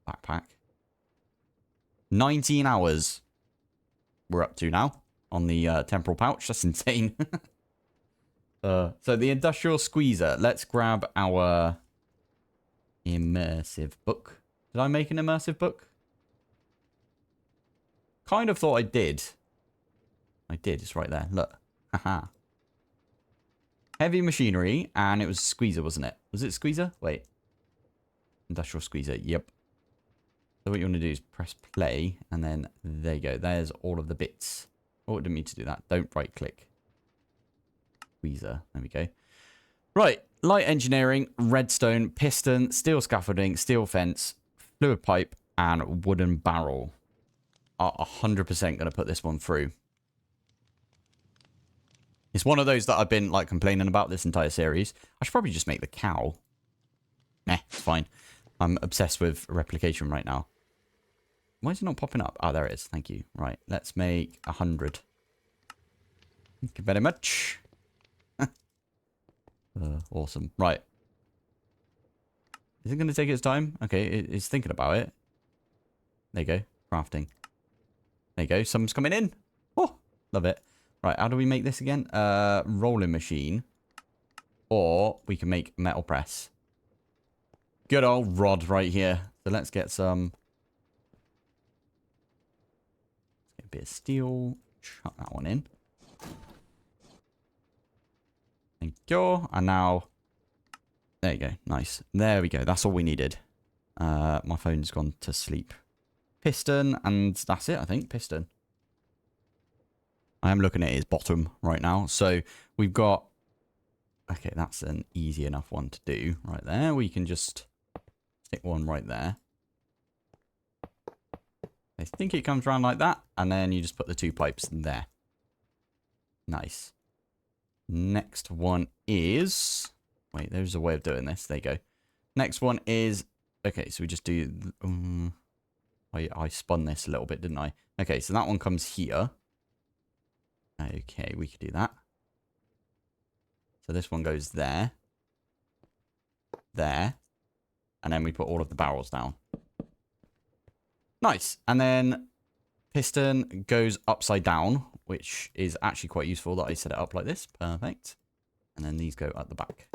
Backpack. 19 hours we're up to now on the temporal pouch. That's insane. So the industrial squeezer. Let's grab our immersive book. Did I make an immersive book? Kind of thought I did. I did. It's right there. Look. Haha. Heavy machinery. And it was squeezer, wasn't it? Was it squeezer? Wait. Industrial squeezer. Yep. So what you want to do is press play, and then there you go. There's all of the bits. Oh, I didn't mean to do that. Don't right click. Squeezer. There we go. Right. Light engineering, redstone, piston, steel scaffolding, steel fence, fluid pipe, and wooden barrel. Are 100% going to put this one through. It's one of those that I've been like complaining about this entire series. I should probably just make the cow. It's fine. I'm obsessed with replication right now. Why is it not popping up? Oh, there it is. Thank you. Right. Let's make 100. Thank you very much. Awesome. Right. Is it going to take its time? Okay. It's thinking about it. There you go. Crafting. There you go. Someone's coming in. Oh, love it. Right. How do we make this again? Rolling machine. Or we can make metal press. Good old rod right here. So let's get some. Let's get a bit of steel. Chuck that one in. Thank you. And now. There you go. Nice. There we go. That's all we needed. My phone's gone to sleep. Piston. And that's it, I think. Piston. I am looking at his bottom right now. So we've got. Okay, that's an easy enough one to do. Right there. We can just. Stick one right there. I think it comes around like that. And then you just put the two pipes there. Nice. Next one is... Wait, there's a way of doing this. There you go. Next one is... Okay, so we just do... I spun this a little bit, didn't I? Okay, so that one comes here. Okay, we could do that. So this one goes there. There. And then we put all of the barrels down. Nice. And then piston goes upside down, which is actually quite useful that I set it up like this. Perfect. And then these go at the back.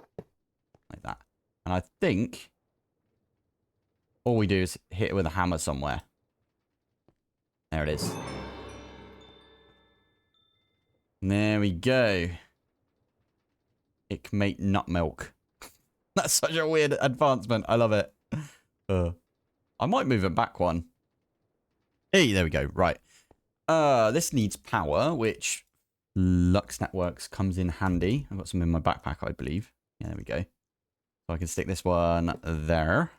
Like that. And I think all we do is hit it with a hammer somewhere. There it is. And there we go. It can make nut milk. That's such a weird advancement. I love it. I might move it back one. Hey, there we go. Right. This needs power, which Lux Networks comes in handy. I've got some in my backpack, I believe. Yeah, there we go. So I can stick this one there.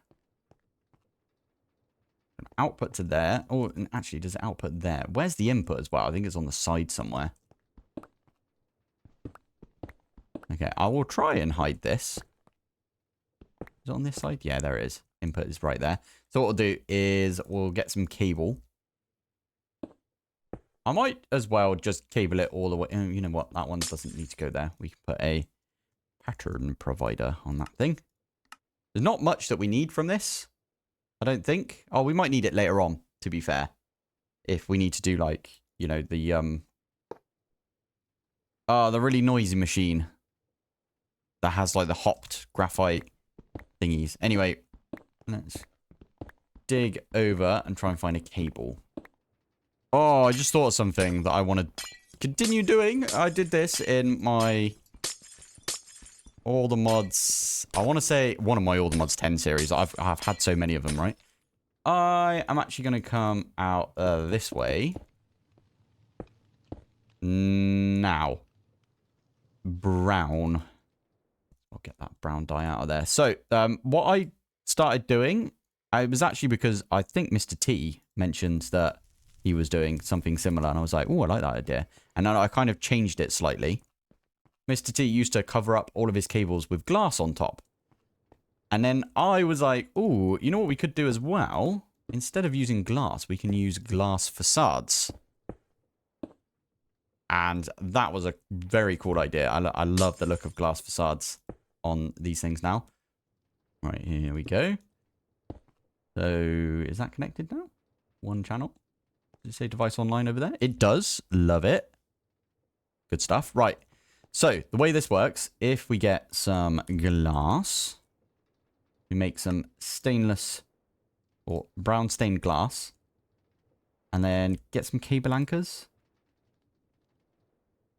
An output to there. Oh, and actually, does it output there? Where's the input as well? I think it's on the side somewhere. Okay, I will try and hide this. Is it on this side? Yeah, there it is. Input is right there. So what we'll do is we'll get some cable. I might as well just cable it all the way. You know what? That one doesn't need to go there. We can put a pattern provider on that thing. There's not much that we need from this, I don't think. Oh, we might need it later on, to be fair. If we need to do like, you know, the really noisy machine that has like the hopped graphite thingies. Anyway, let's dig over and try and find a cable. Oh, I just thought of something that I want to continue doing. I did this in my All the Mods. I want to say one of my All the Mods 10 series. I've had so many of them, right? I am actually going to come out this way. Now. Brown. I'll get that brown dye out of there. So, what I started doing, it was actually because I think Mr. T mentioned that he was doing something similar. And I was like, oh, I like that idea. And then I kind of changed it slightly. Mr. T used to cover up all of his cables with glass on top. And then I was like, oh, you know what we could do as well? Instead of using glass, we can use glass facades. And that was a very cool idea. I love the look of glass facades on these things now. Right, here we go. So, is that connected now? One channel. Does it say device online over there? It does. Love it. Good stuff. Right. So, the way this works, if we get some glass, we make some stainless or brown stained glass, and then get some cable anchors.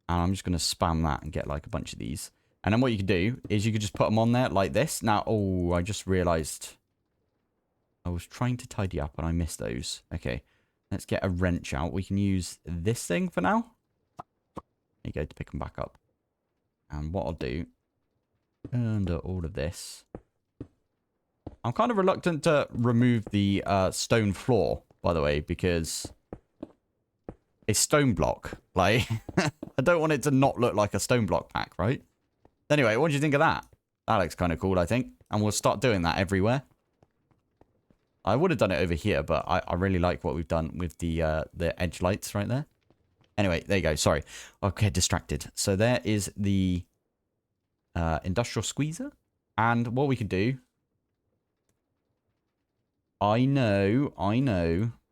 And I'm just going to spam that and get like a bunch of these. And then what you can do is you could just put them on there like this. Now, oh, I just realized I was trying to tidy up and I missed those. Okay, let's get a wrench out. We can use this thing for now. There you go, to pick them back up. And what I'll do, under all of this, I'm kind of reluctant to remove the stone floor, by the way, because it's stone block. Like, I don't want it to not look like a stone block pack, right? Anyway, what do you think of that? That looks kind of cool, I think. And we'll start doing that everywhere. I would have done it over here, but I really like what we've done with the edge lights right there. Anyway, there you go. Sorry. Okay, distracted. So there is the industrial squeezer. And what we could do... I know.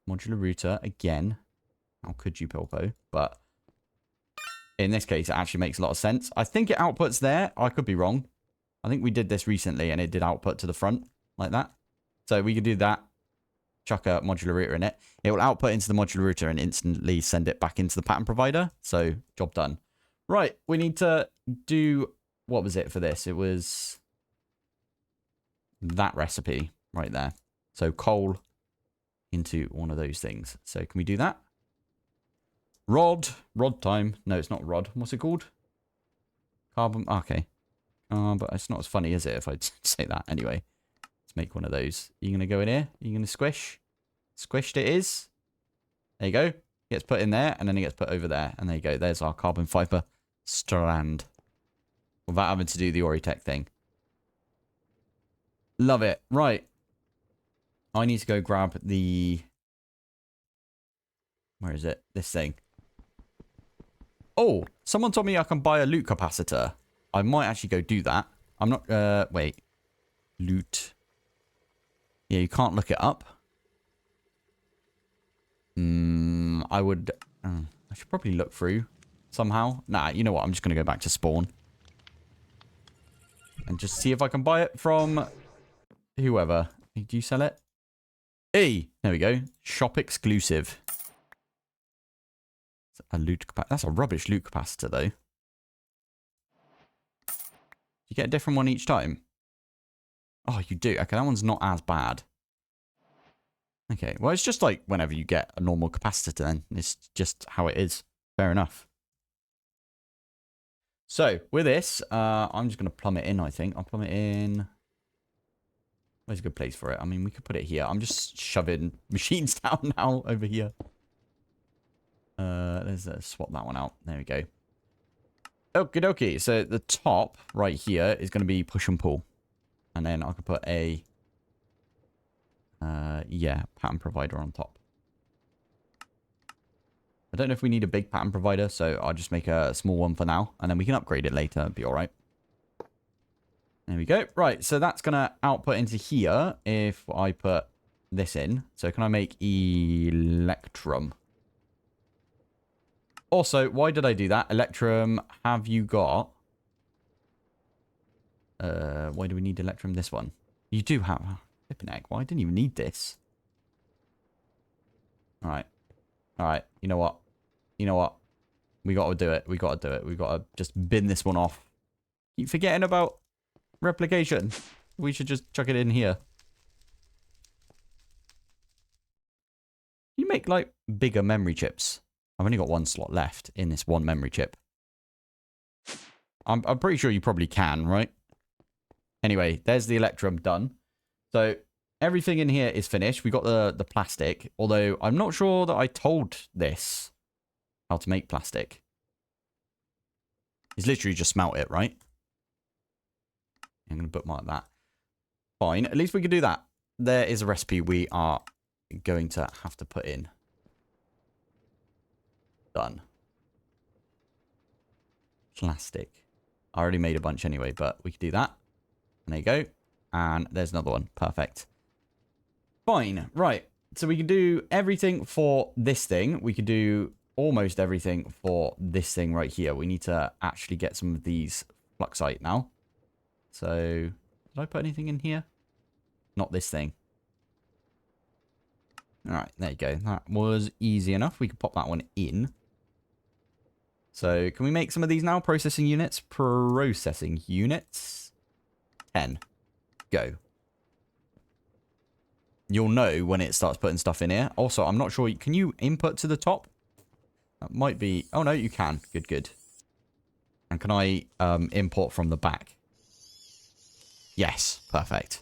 Modular router, again. How could you, Pilpoh? But in this case, it actually makes a lot of sense. I think it outputs there. I could be wrong. I think we did this recently, and it did output to the front, like that. So we could do that. Chuck a modular router in it. It will output into the modular router and instantly send it back into the pattern provider. So, job done. Right, we need to do... What was it for this? It was that recipe right there. So, coal into one of those things. So, can we do that? Rod time. No, it's not rod. What's it called? Carbon. Okay. But it's not as funny, is it, if I say that? Anyway, let's make one of those. Are you going to go in here? Are you going to squish? Squished it is. There you go. Gets put in there, and then it gets put over there. And there you go. There's our carbon fiber strand. Without having to do the Oritech thing. Love it. Right. I need to go grab the... Where is it? This thing. Oh, someone told me I can buy a loot capacitor. I might actually go do that. I'm not... wait. Loot. Yeah, you can't look it up. I would... I should probably look through somehow. Nah, you know what? I'm just going to go back to spawn. And just see if I can buy it from whoever. Do you sell it? Hey! There we go. Shop exclusive. A loot capacitor. That's a rubbish loot capacitor, though. You get a different one each time? Oh, you do. Okay, that one's not as bad. Okay, well, it's just like whenever you get a normal capacitor, then. It's just how it is. Fair enough. So, with this, I'm just going to plumb it in, I think. I'll plumb it in... Where's a good place for it? I mean, we could put it here. I'm just shoving machines down now over here. Let's swap that one out. There we go. Okie dokie. So, the top right here is going to be push and pull. And then I could put a... yeah, pattern provider on top. I don't know if we need a big pattern provider, so I'll just make a small one for now. And then we can upgrade it later. It'll be alright. There we go. Right, so that's going to output into here if I put this in. So can I make Electrum? Also, why did I do that? Electrum, have you got... why do we need Electrum? This one. You do have... Flipping heck, why didn't you need this? Alright. Alright, you know what? You know what? We got to do it. We got to do it. We got to just bin this one off. Keep forgetting about replication. We should just chuck it in here. You make, like, bigger memory chips. I've only got one slot left in this one memory chip. I'm pretty sure you probably can, right? Anyway, there's the Electrum done. So, everything in here is finished. We got the plastic. Although, I'm not sure that I told this how to make plastic. It's literally just smelt it, right? I'm going to bookmark that. Fine. At least we can do that. There is a recipe we are going to have to put in. Done. Plastic. I already made a bunch anyway, but we could do that. And there you go. And there's another one. Perfect. Fine. Right. So we can do everything for this thing. We could do almost everything for this thing right here. We need to actually get some of these fluxite now. So, did I put anything in here? Not this thing. Alright, there you go. That was easy enough. We can pop that one in. So, can we make some of these now? Processing units. Processing units. 10. Go. You'll know when it starts putting stuff in here. Also, I'm not sure. Can you input to the top? That might be... Oh, no, you can. Good, good. And can I import from the back? Yes. Perfect.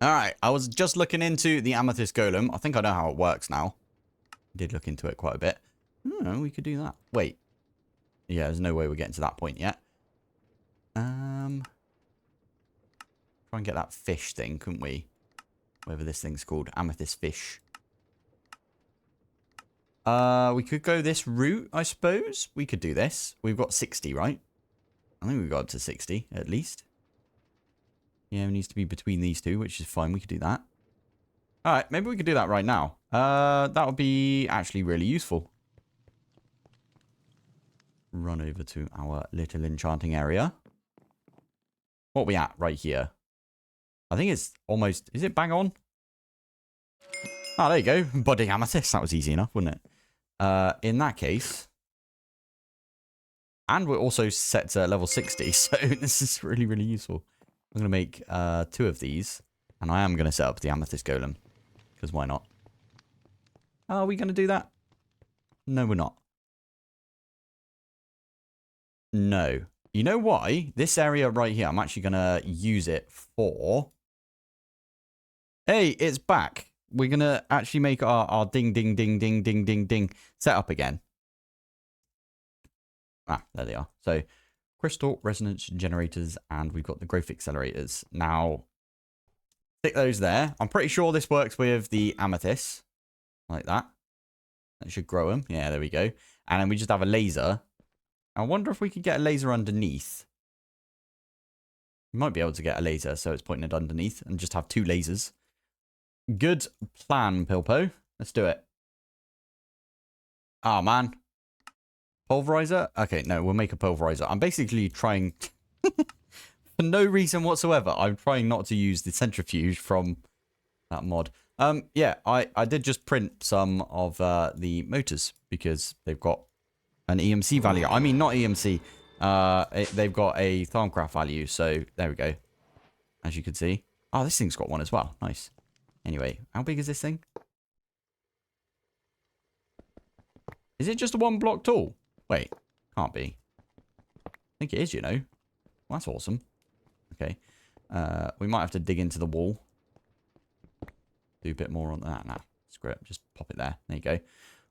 Alright, I was just looking into the Amethyst Golem. I think I know how it works now. I did look into it quite a bit. Oh, we could do that. Wait. Yeah, there's no way we're getting to that point yet. Try and get that fish thing, couldn't we? Whatever this thing's called. Amethyst fish. We could go this route, I suppose. We could do this. We've got 60, right? I think we've got up to 60, at least. Yeah, it needs to be between these two, which is fine. We could do that. Alright, maybe we could do that right now. That would be actually really useful. Run over to our little enchanting area. What are we at right here? I think it's almost... Is it bang on? Oh, there you go. Budding amethyst. That was easy enough, wasn't it? In that case... And we're also set to level 60, so this is really, really useful. I'm going to make 2 of these. And I am going to set up the Amethyst Golem. Because why not? Are we going to do that? No, we're not. No. You know why? This area right here, I'm actually going to use it for... Hey, it's back. We're going to actually make our ding, ding, ding, ding, ding, ding, ding set up again. Ah, there they are. So... Crystal resonance generators, and we've got the growth accelerators. Now, stick those there. I'm pretty sure this works with the amethyst. Like that. That should grow them. Yeah, there we go. And then we just have a laser. I wonder if we could get a laser underneath. We might be able to get a laser, so it's pointed underneath, and just have 2 lasers. Good plan, Pilpoh. Let's do it. Oh, man. Pulverizer? Okay, no, we'll make a pulverizer. I'm basically trying, for no reason whatsoever, I'm trying not to use the centrifuge from that mod. Yeah, I did just print some of the motors because they've got an EMC value. I mean, not EMC. They've got a Thermcraft value, so there we go. As you can see. Oh, this thing's got one as well. Nice. Anyway, how big is this thing? Is it just a one block tall? Wait, can't be. I think it is, you know. Well, that's awesome. Okay. We might have to dig into the wall. Do a bit more on that. Nah, screw it. Just pop it there. There you go.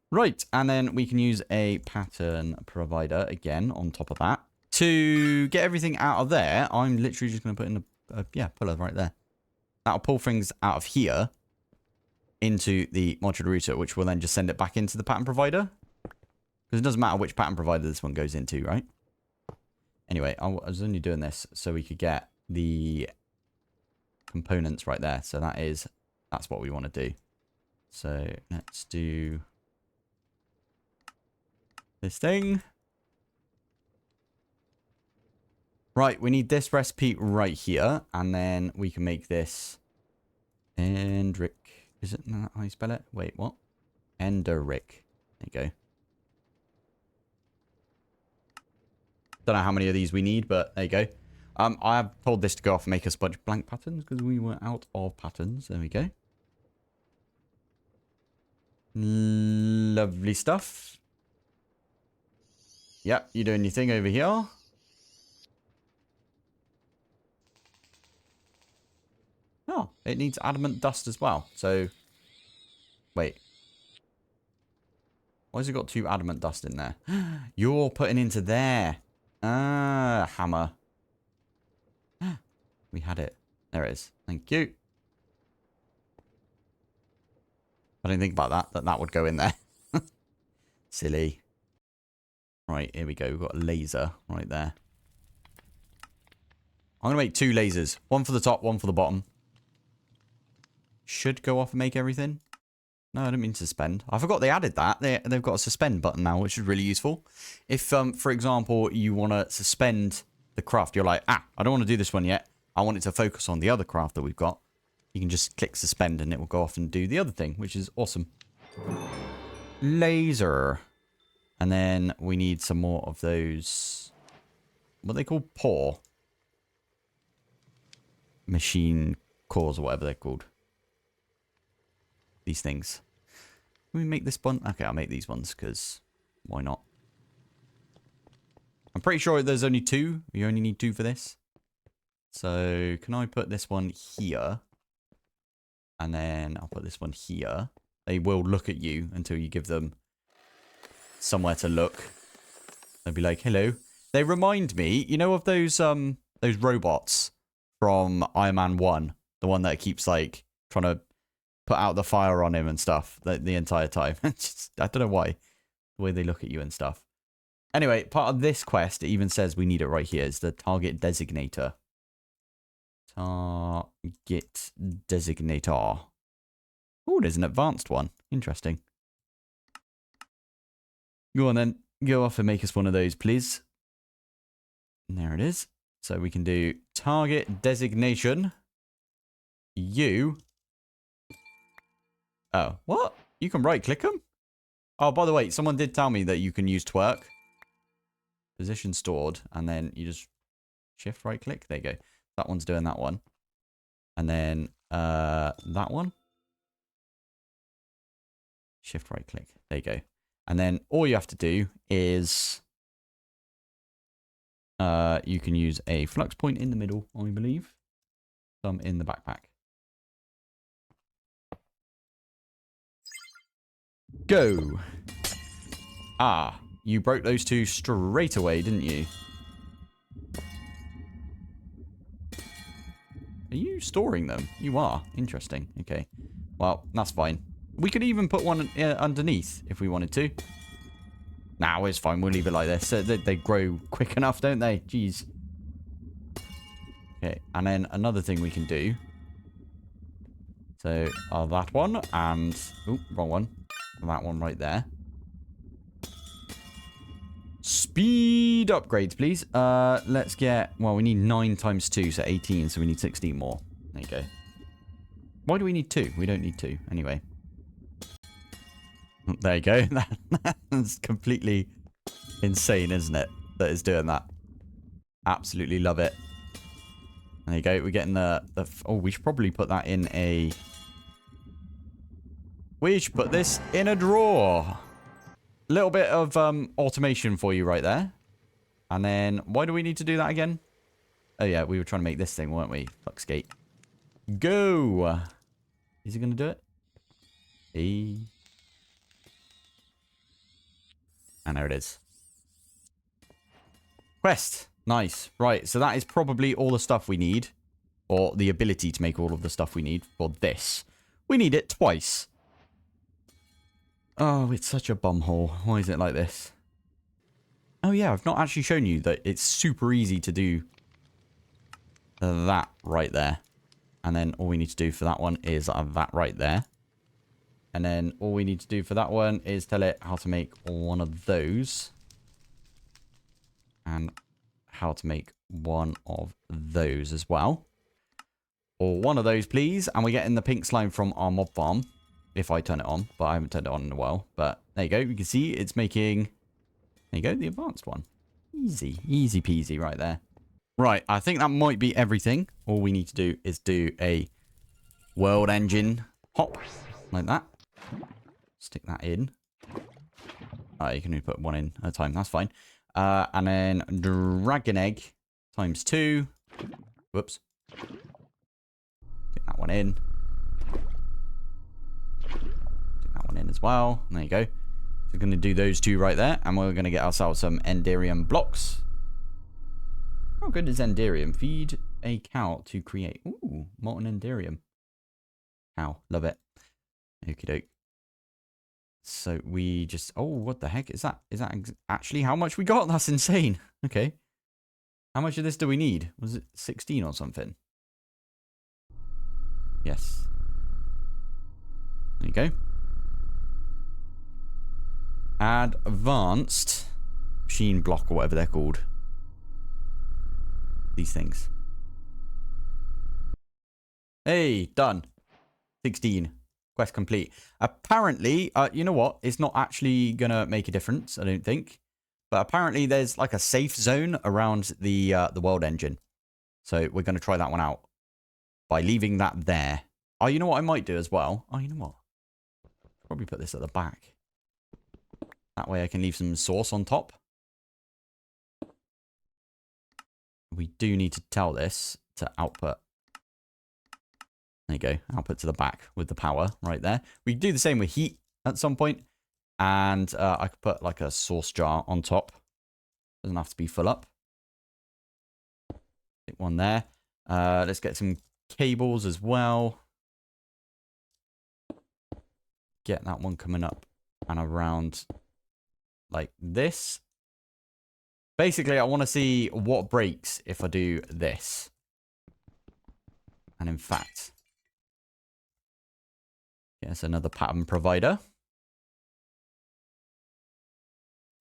Right, and then we can use a pattern provider again on top of that. To get everything out of there, I'm literally just going to put in a pillar right there. That'll pull things out of here into the modular router, which will then just send it back into the pattern provider. Because it doesn't matter which pattern provider this one goes into, right? Anyway, I was only doing this so we could get the components right there. So that's what we want to do. So let's do this thing. Right, we need this recipe right here. And then we can make this Endrick. Is it not how you spell it? Wait, what? Enderick. There you go. Don't know how many of these we need, but there you go. I have told this to go off and make us a bunch of blank patterns because we were out of patterns. There we go. Lovely stuff. Yep, you're doing your thing over here. Oh, it needs adamant dust as well. So, wait. Why has it got 2 adamant dust in there? You're putting into there. Ah, hammer. We had it. There it is. Thank you. I didn't think about that would go in there. Silly. Right, here we go. We've got a laser right there. I'm going to make 2 lasers. One for the top, one for the bottom. Should go off and make everything. No, I didn't mean suspend. I forgot they added that. They've got a suspend button now, which is really useful. If, for example, you want to suspend the craft, you're like, I don't want to do this one yet. I want it to focus on the other craft that we've got. You can just click suspend and it will go off and do the other thing, which is awesome. Laser. And then we need some more of those, what they call pour machine cores or whatever they're called. These things. Can we make this one? Okay, I'll make these ones because why not? I'm pretty sure there's only 2. You only need 2 for this. So can I put this one here? And then I'll put this one here. They will look at you until you give them somewhere to look. They'll be like, hello. They remind me, you know, of those robots from Iron Man 1. The one that keeps like trying to put out the fire on him and stuff the entire time. Just, I don't know why. The way they look at you and stuff. Anyway, part of this quest, it even says we need it right here. It's the target designator. Target designator. Oh, there's an advanced one. Interesting. Go on then. Go off and make us one of those, please. And there it is. So we can do target designation. You. Oh, what? You can right click them? Oh, by the way, someone did tell me that you can use twerk. Position stored. And then you just shift right click. There you go. That one's doing that one. And then that one. Shift right click. There you go. And then all you have to do is you can use a flux point in the middle, I believe. Some in the backpack. Go. Ah, you broke those 2 straight away, didn't you? Are you storing them? You are. Interesting. Okay. Well, that's fine. We could even put one underneath if we wanted to. Nah, it's fine. We'll leave it like this. They grow quick enough, don't they? Jeez. Okay. And then another thing we can do. So, that one and... Oh, wrong one. That one right there. Speed upgrades, please. Let's get... Well, we need 9 times 2, so 18. So we need 16 more. There you go. Why do we need 2? We don't need 2. Anyway. There you go. That's completely insane, isn't it? That is doing that. Absolutely love it. There you go. We're getting the... Oh, we should probably put that in a... We should put this in a drawer. Little bit of automation for you right there. And then, why do we need to do that again? Oh yeah, we were trying to make this thing, weren't we? Fluxgate. Go! Is he going to do it? And there it is. Quest. Nice. Right, so that is probably all the stuff we need. Or the ability to make all of the stuff we need for this. We need it twice. Oh, it's such a bumhole. Why is it like this? Oh yeah, I've not actually shown you that it's super easy to do that right there. And then all we need to do for that one is that right there. And then all we need to do for that one is tell it how to make one of those. And how to make one of those as well. Or one of those, please. And we're getting the pink slime from our mob farm. If I turn it on, but I haven't turned it on in a while. But there you go. You can see it's making... There you go, the advanced one. Easy. Easy peasy right there. Right, I think that might be everything. All we need to do is do a world engine hop. Like that. Stick that in. You can only put one in at a time. That's fine. And then dragon egg times 2. Whoops. Stick that one in. In as well. There you go. So we're going to do those 2 right there. And we're going to get ourselves some Enderium blocks. How good is Enderium? Feed a cow to create. Ooh, molten Enderium. Cow. Love it. Okie doke. So we just... Oh, what the heck is that? Is that actually how much we got? That's insane. Okay. How much of this do we need? Was it 16 or something? Yes. There you go. Advanced machine block or whatever they're called. These things. Hey, done. 16. Quest complete. Apparently, you know what? It's not actually going to make a difference, I don't think. But apparently there's like a safe zone around the world engine. So we're going to try that one out. By leaving that there. Oh, you know what I might do as well? Oh, you know what? Probably put this at the back. That way I can leave some sauce on top. We do need to tell this to output. There you go. Output to the back with the power right there. We do the same with heat at some point. And I could put like a sauce jar on top. Doesn't have to be full up. Stick one there. Let's get some cables as well. Get that one coming up and around like this. Basically, I want to see what breaks if I do this. And in fact, yes, another pattern provider.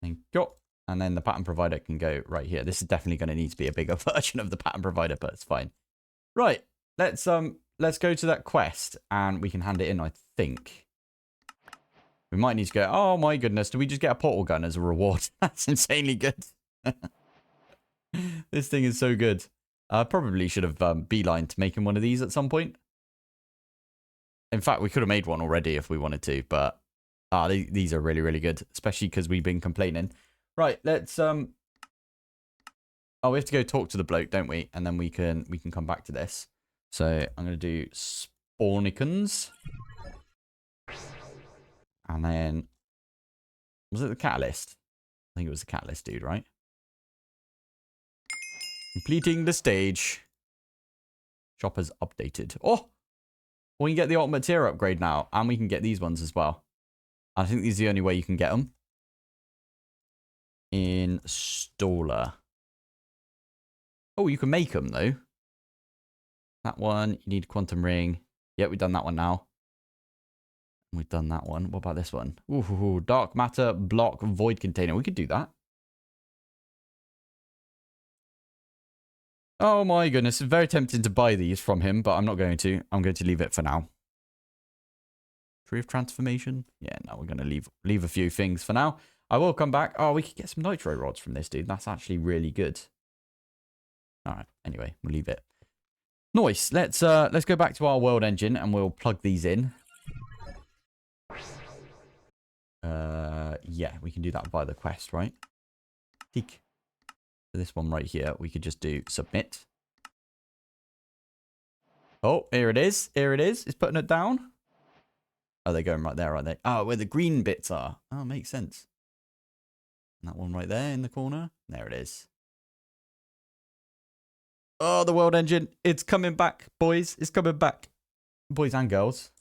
Thank you. And then the pattern provider can go right here. This is definitely going to need to be a bigger version of the pattern provider, but it's fine. Right. Let's go to that quest and we can hand it in, I think. We might need to go, oh my goodness, do we just get a portal gun as a reward? That's insanely good. This thing is so good. I probably should have beelined to making one of these at some point. In fact, we could have made one already if we wanted to, but these are really, really good, especially because we've been complaining. Right, let's oh, we have to go talk to the bloke, don't we? And then we can come back to this. So I'm going to do spawnicons. And then, was it the catalyst? I think it was the catalyst dude, right? Completing the stage. Shopper's updated. Oh! We can get the ultimate tier upgrade now. And we can get these ones as well. I think this is the only way you can get them. Installer. Oh, you can make them though. That one, you need a quantum ring. Yeah, we've done that one now. We've done that one. What about this one? Ooh, dark matter block void container. We could do that. Oh my goodness, it's very tempting to buy these from him, but I'm not going to. I'm going to leave it for now. Tree of Transformation? Yeah, no, we're going to leave a few things for now. I will come back. Oh, we could get some nitro rods from this, dude. That's actually really good. All right, anyway, we'll leave it. Nice. Let's go back to our world engine and we'll plug these in. Yeah, we can do that by the quest, right? Tick. So this one right here, we could just do submit. Oh, here it is. Here it is. It's putting it down. Oh, they're going right there, aren't they? Oh, where the green bits are. Oh, makes sense. And that one right there in the corner. There it is. Oh, the world engine. It's coming back, boys. It's coming back. Boys and girls.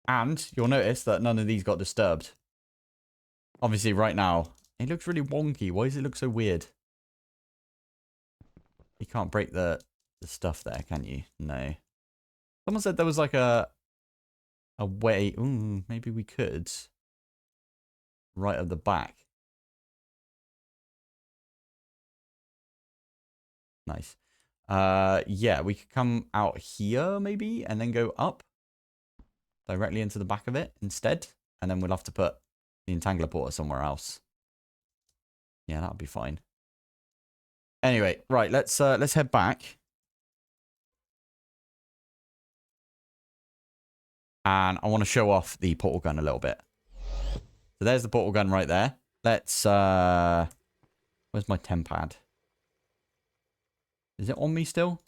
And you'll notice that none of these got disturbed. Obviously, right now, it looks really wonky. Why does it look so weird? You can't break the stuff there, can you? No. Someone said there was like a way. Ooh, maybe we could. Right at the back. Nice. Yeah, we could come out here maybe and then go up directly into the back of it instead. And then we'll have to put the entangler porter somewhere else. Yeah, that'll be fine. Anyway, right, let's head back. And I want to show off the portal gun a little bit. So there's the portal gun right there. Let's where's my tempad? Is it on me still?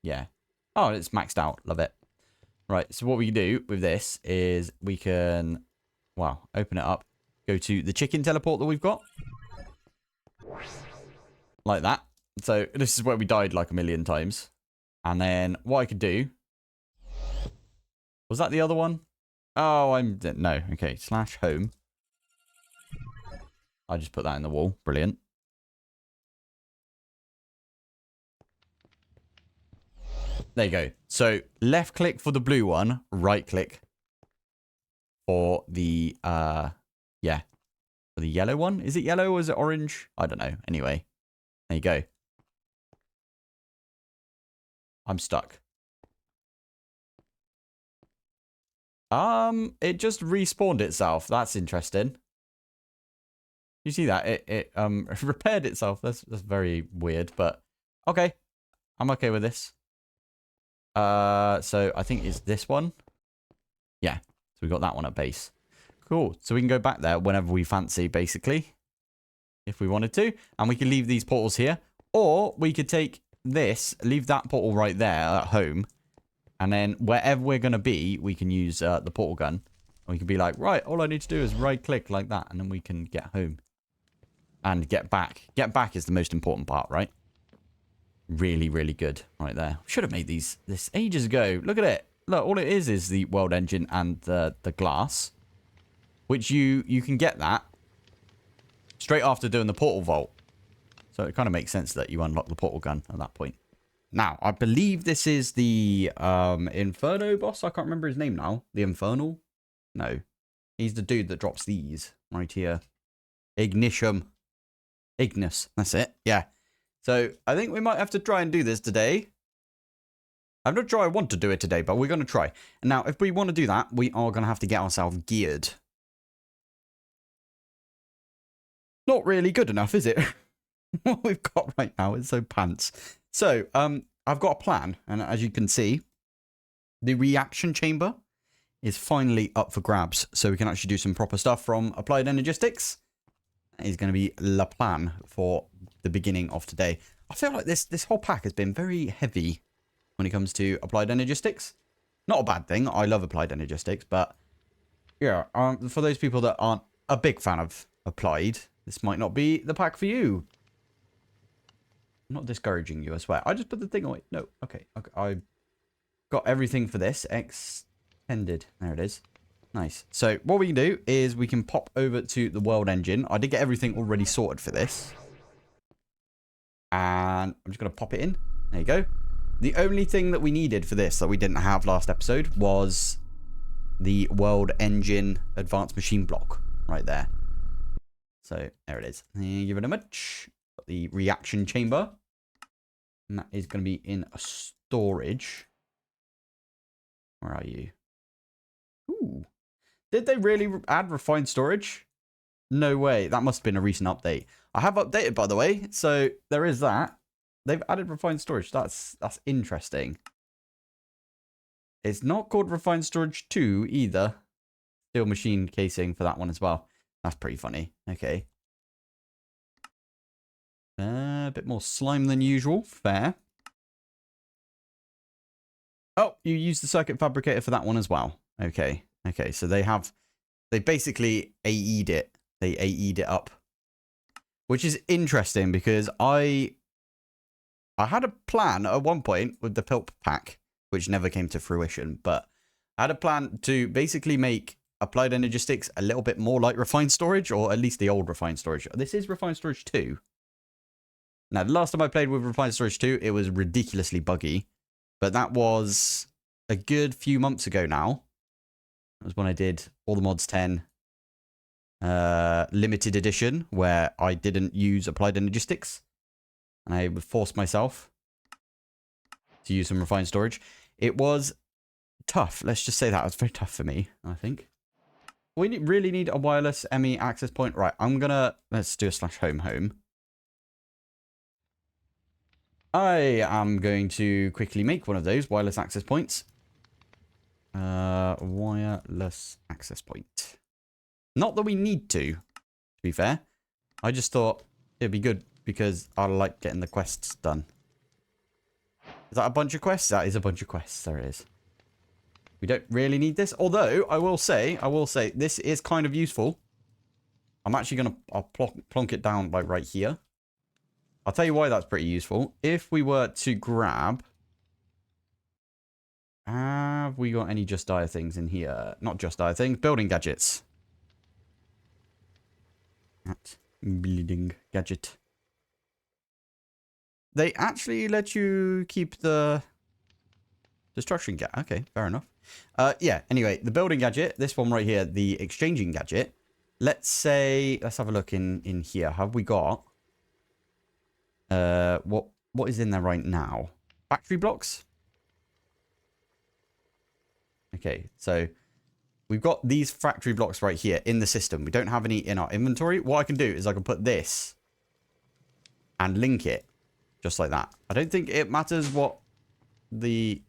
Yeah. Oh, it's maxed out. Love it. Right, so what we can do with this is we can, well, open it up. Go to the chicken teleport that we've got. Like that. So this is where we died like a million times. And then what I could do. Was that the other one? Oh, no. Okay, /home. I just put that in the wall. Brilliant. There you go. So left click for the blue one, right click for the for the yellow one. Is it yellow or is it orange? I don't know. Anyway, there you go. I'm stuck. It just respawned itself. That's interesting. You see that? It repaired itself. That's very weird, but okay. I'm okay with this. So I think it's this one. Yeah. So we got that one at base. Cool. So we can go back there whenever we fancy, basically. If we wanted to. And we can leave these portals here. Or we could take this, leave that portal right there at home. And then wherever we're going to be, we can use the portal gun. And we can be like, right, all I need to do is right click like that. And then we can get home. And get back. Get back is the most important part, right? Really, really good right there. Should have made this ages ago. Look at it. Look, all it is the world engine and the glass. Which you can get that straight after doing the portal vault. So it kind of makes sense that you unlock the portal gun at that point. Now, I believe this is the Inferno boss. I can't remember his name now. The Infernal? No. He's the dude that drops these right here. Ignition. Ignis. That's it. Yeah. So I think we might have to try and do this today. I'm not sure I want to do it today, but we're going to try. And now, if we want to do that, we are going to have to get ourselves geared. Not really good enough, is it? What we've got right now is so pants. So, I've got a plan. And as you can see, the reaction chamber is finally up for grabs. So we can actually do some proper stuff from Applied Energistics. That is going to be the plan for the beginning of today. I feel like this whole pack has been very heavy when it comes to Applied Energistics. Not a bad thing. I love Applied Energistics, but yeah, for those people that aren't a big fan of Applied, this might not be the pack for you. I'm not discouraging you, I swear. I just put the thing away. No, okay. I got everything for this. Extended. There it is. Nice. So what we can do is we can pop over to the world engine. I did get everything already sorted for this. And I'm just going to pop it in. There you go. The only thing that we needed for this that we didn't have last episode was the world engine advanced machine block right there. So there it is. Thank you very much. Got the reaction chamber. And that is going to be in a storage. Where are you? Ooh. Did they really add refined storage? No way. That must have been a recent update. I have updated, by the way. So there is that. They've added refined storage. That's interesting. It's not called refined storage 2 either. Steel machine casing for that one as well. That's pretty funny. Okay. A bit more slime than usual. Fair. Oh, you used the circuit fabricator for that one as well. Okay. Okay, so they basically AE'd it. They AE'd it up. Which is interesting because I had a plan at one point with the Pilpoh pack, which never came to fruition, but I had a plan to basically make Applied Energistics a little bit more like refined storage, or at least the old refined storage. This is refined storage 2. Now, the last time I played with refined storage 2, it was ridiculously buggy, but that was a good few months ago now. That was when I did All the Mods 10 limited edition, where I didn't use Applied Energistics, and I would force myself to use some refined storage. It was tough. Let's just say that. It was very tough for me, I think. We really need a wireless ME access point. Right, let's do a /home. I am going to quickly make one of those wireless access points. Wireless access point. Not that we need to be fair. I just thought it'd be good because I like getting the quests done. Is that a bunch of quests? That is a bunch of quests. There it is. We don't really need this. Although, I will say, this is kind of useful. I'm actually going to plonk it down like right here. I'll tell you why that's pretty useful. If we were to grab... Have we got any Just Dire things in here? Not Just Dire things. Building gadgets. Building gadget. They actually let you keep the destruction gadget. Okay, fair enough. Yeah, anyway, the building gadget, this one right here, the exchanging gadget. Let's have a look in here. Have we got what is in there right now? Factory blocks? Okay, so we've got these factory blocks right here in the system. We don't have any in our inventory. What I can do is I can put this and link it just like that. I don't think it matters what the,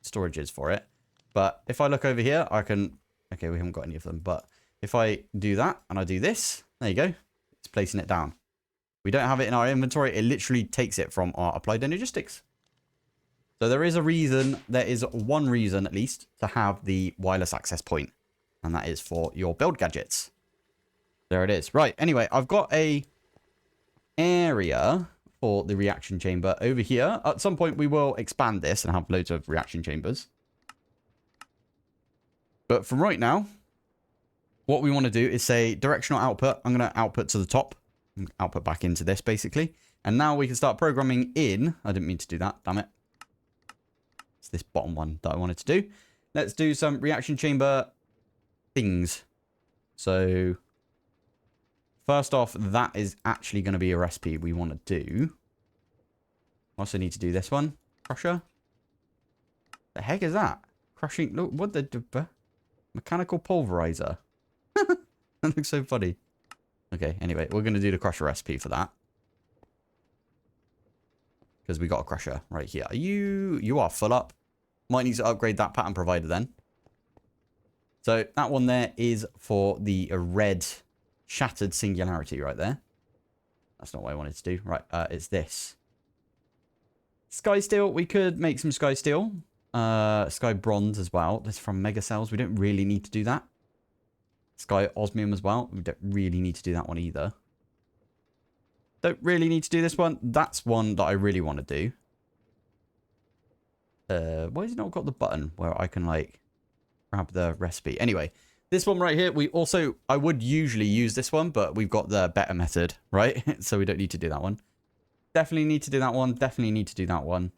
storage is for it. But if I look over here, I can... Okay, we haven't got any of them. But if I do that and I do this, there you go. It's placing it down. We don't have it in our inventory. It literally takes it from our Applied Energistics. So there is a reason, there is one reason at least, to have the wireless access point. And that is for your build gadgets. There it is. Right, anyway, I've got a area for the reaction chamber over here. At some point we will expand this and have loads of reaction chambers. But from right now, what we want to do is say directional output. I'm going to output to the top. Output back into this, basically. And now we can start programming in... I didn't mean to do that, damn it. It's this bottom one that I wanted to do. Let's do some reaction chamber things. So, first off, that is actually going to be a recipe we want to do. Also need to do this one. Crusher. The heck is that? Crushing... Look, what the... Mechanical pulverizer. That looks so funny. Okay, anyway, we're going to do the crusher recipe for that. Because we got a crusher right here. You are full up. Might need to upgrade that pattern provider then. So that one there is for the red shattered singularity right there. That's not what I wanted to do. Right, it's this. Sky steel. We could make some sky steel. Sky bronze as well. That's from mega cells. We don't really need to do that. Sky osmium as well. We don't really need to do that one either. Don't really need to do this one. That's one that I really want to do. Why has it not got the button where I can like grab the recipe? Anyway, this one right here, I would usually use this one, but we've got the better method, right? So we don't need to do that one. Definitely need to do that one. Definitely need to do that one.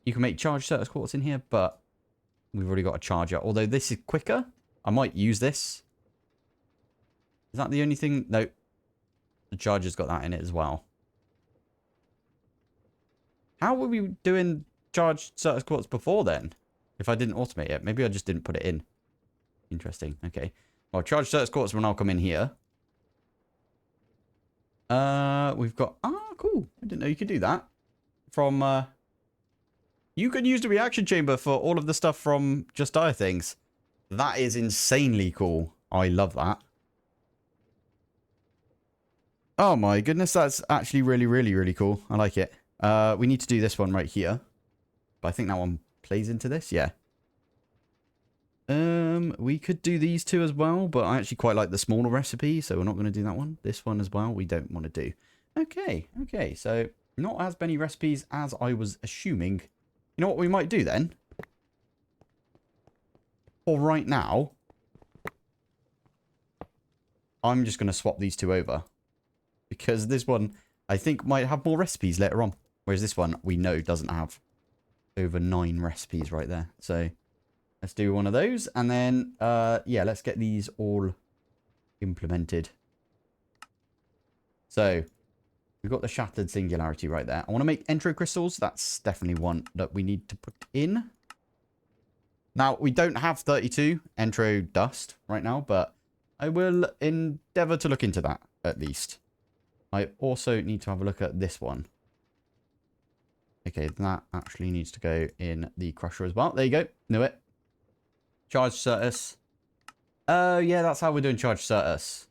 You can make charge circuit quartz in here, but we've already got a charger. Although this is quicker. I might use this. Is that the only thing? Nope. The charger's got that in it as well. How were we doing charged certus quartz before then? If I didn't automate it. Maybe I just didn't put it in. Interesting. Okay. Well, charged certus quartz will now come in here. We've got... Ah, cool. I didn't know you could do that. From, you can use the reaction chamber for all of the stuff from Just Dire things. That is insanely cool. I love that. Oh my goodness, that's actually really, really, really cool. I like it. We need to do this one right here. But I think that one plays into this. Yeah. We could do these two as well, but I actually quite like the smaller recipe, so we're not going to do that one. This one as well, we don't want to do. Okay, okay, so not as many recipes as I was assuming. You know what we might do then? For right now, I'm just going to swap these two over. Because this one, I think, might have more recipes later on. Whereas this one, we know doesn't have over 9 recipes right there. So, let's do one of those. And then, yeah, let's get these all implemented. So, we've got the Shattered Singularity right there. I want to make Entro Crystals. That's definitely one that we need to put in. Now, we don't have 32 Entro Dust right now, but I will endeavor to look into that, at least. I also need to have a look at this one. Okay, that actually needs to go in the crusher as well. There you go. Knew it. Charged Certus. Oh, yeah, that's how we're doing Charged Certus.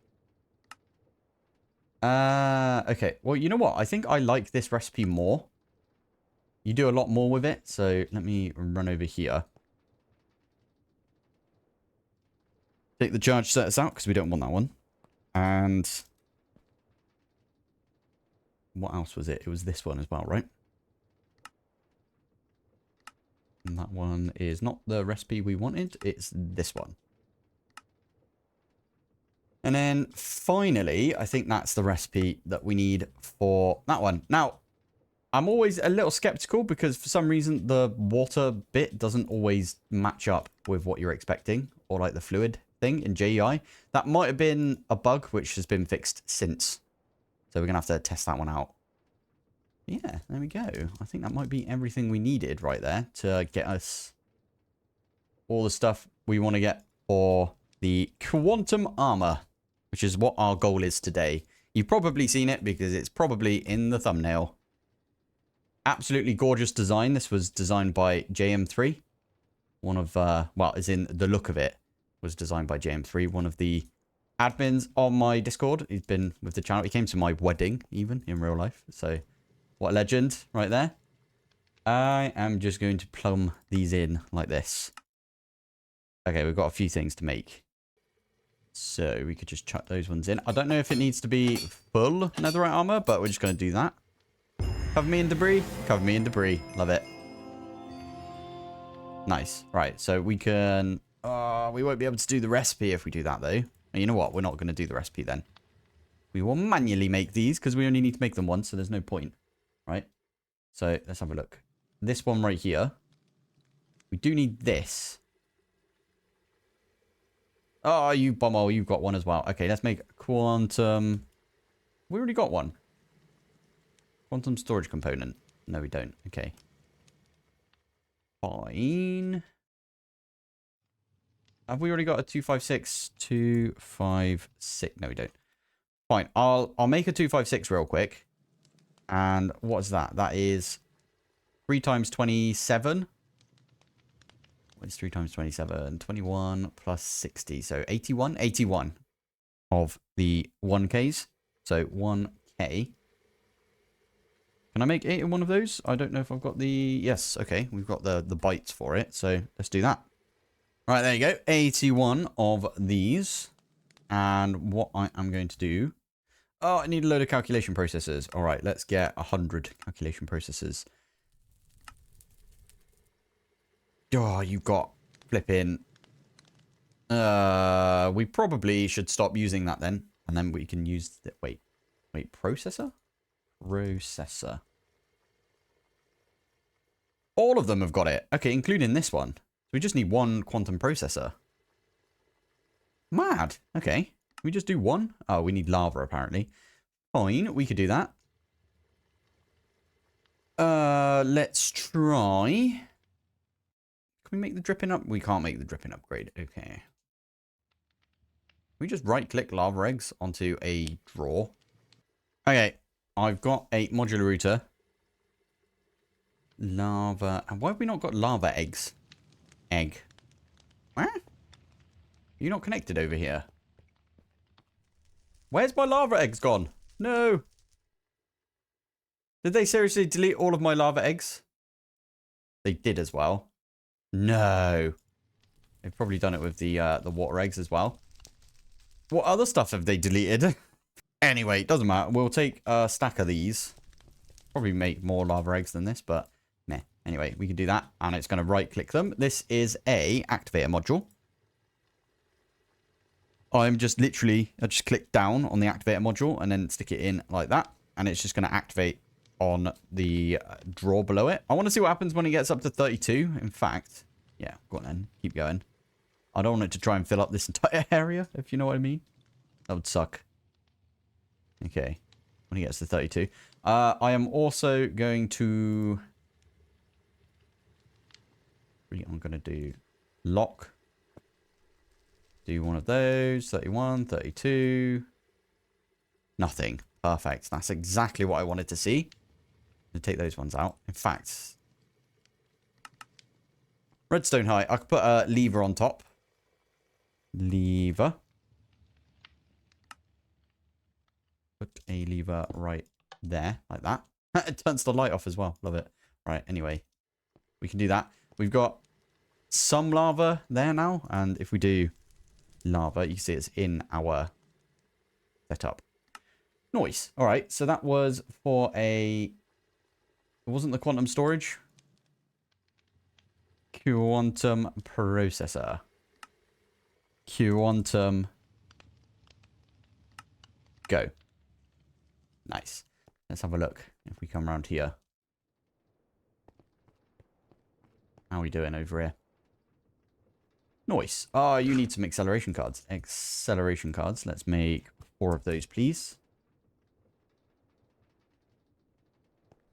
Okay. Well, you know what? I think I like this recipe more. You do a lot more with it. So let me run over here. Take the Charged Certus out because we don't want that one. And... what else was it? It was this one as well, right? And that one is not the recipe we wanted. It's this one. And then finally, I think that's the recipe that we need for that one. Now, I'm always a little skeptical because for some reason the water bit doesn't always match up with what you're expecting. Or like the fluid thing in JEI. That might have been a bug which has been fixed since. So we're going to have to test that one out. Yeah, there we go. I think that might be everything we needed right there to get us all the stuff we want to get for the quantum armor, which is what our goal is today. You've probably seen it because it's probably in the thumbnail. Absolutely gorgeous design. This was designed by JM3. One of, well, as in the look of it was designed by JM3, one of the admins on my Discord. He's been with the channel. He came to my wedding, even, in real life. So, what a legend right there. I am just going to plumb these in like this. Okay, we've got a few things to make. So, we could just chuck those ones in. I don't know if it needs to be full netherite armor, but we're just going to do that. Cover me in debris. Cover me in debris. Love it. Nice. Right, so we can... we won't be able to do the recipe if we do that, though. You know what? We're not going to do the recipe then. We will manually make these because we only need to make them once, so there's no point. Right? So, let's have a look. This one right here. We do need this. Oh, you bummo. You've got one as well. Okay, let's make quantum... We already got one. Quantum storage component. No, we don't. Okay. Fine. Have we already got a 256? 256. No, we don't. Fine. I'll make a 256 real quick. And what's that? That is 3 times 27. What's 3 times 27? 21 plus 60. So 81? 81 of the 1Ks. So 1K. Can I make 8 in one of those? I don't know if I've got the... Yes, okay. We've got the bytes for it. So let's do that. Right, there you go. 81 of these. And what I am going to do... Oh, I need a load of calculation processors. All right, let's get 100 calculation processors. Oh, you've got flipping... we probably should stop using that then. And then we can use... Wait, processor? Processor. All of them have got it. Okay, including this one. So we just need one quantum processor. Mad. Okay. We just do one? Oh, we need lava apparently. Fine, we could do that. Let's try. Can we make the dripping up? We can't make the dripping upgrade. Okay. We just right-click lava eggs onto a drawer. Okay. I've got a modular router. Lava. And why have we not got lava eggs? Egg. Where? You're not connected over here. Where's my lava eggs gone? No. Did they seriously delete all of my lava eggs? They did as well. No. They've probably done it with the water eggs as well. What other stuff have they deleted? Anyway, it doesn't matter. We'll take a stack of these. Probably make more lava eggs than this, but meh. Anyway, we can do that. And it's going to right-click them. This is a activator module. I'm just literally, I just click down on the activator module and then stick it in like that. And it's just going to activate on the drawer below it. I want to see what happens when it gets up to 32. In fact, yeah, go on then. Keep going. I don't want it to try and fill up this entire area, if you know what I mean. That would suck. Okay. When he gets to 32. I am also going to... I'm going to do lock. Do one of those. 31, 32. Nothing. Perfect. That's exactly what I wanted to see. I'm going to take those ones out. In fact... redstone height. I could put a lever on top. Lever. Put a lever right there, like that. It turns the light off as well. Love it. Right, anyway. We can do that. We've got some lava there now. And if we do lava, you can see it's in our setup. Nice. All right, so that was for a... it wasn't the quantum storage. Quantum processor. Quantum. Go. Nice. Let's have a look if we come around here. How are we doing over here? Nice. Oh, you need some acceleration cards. Acceleration cards. Let's make 4 of those, please.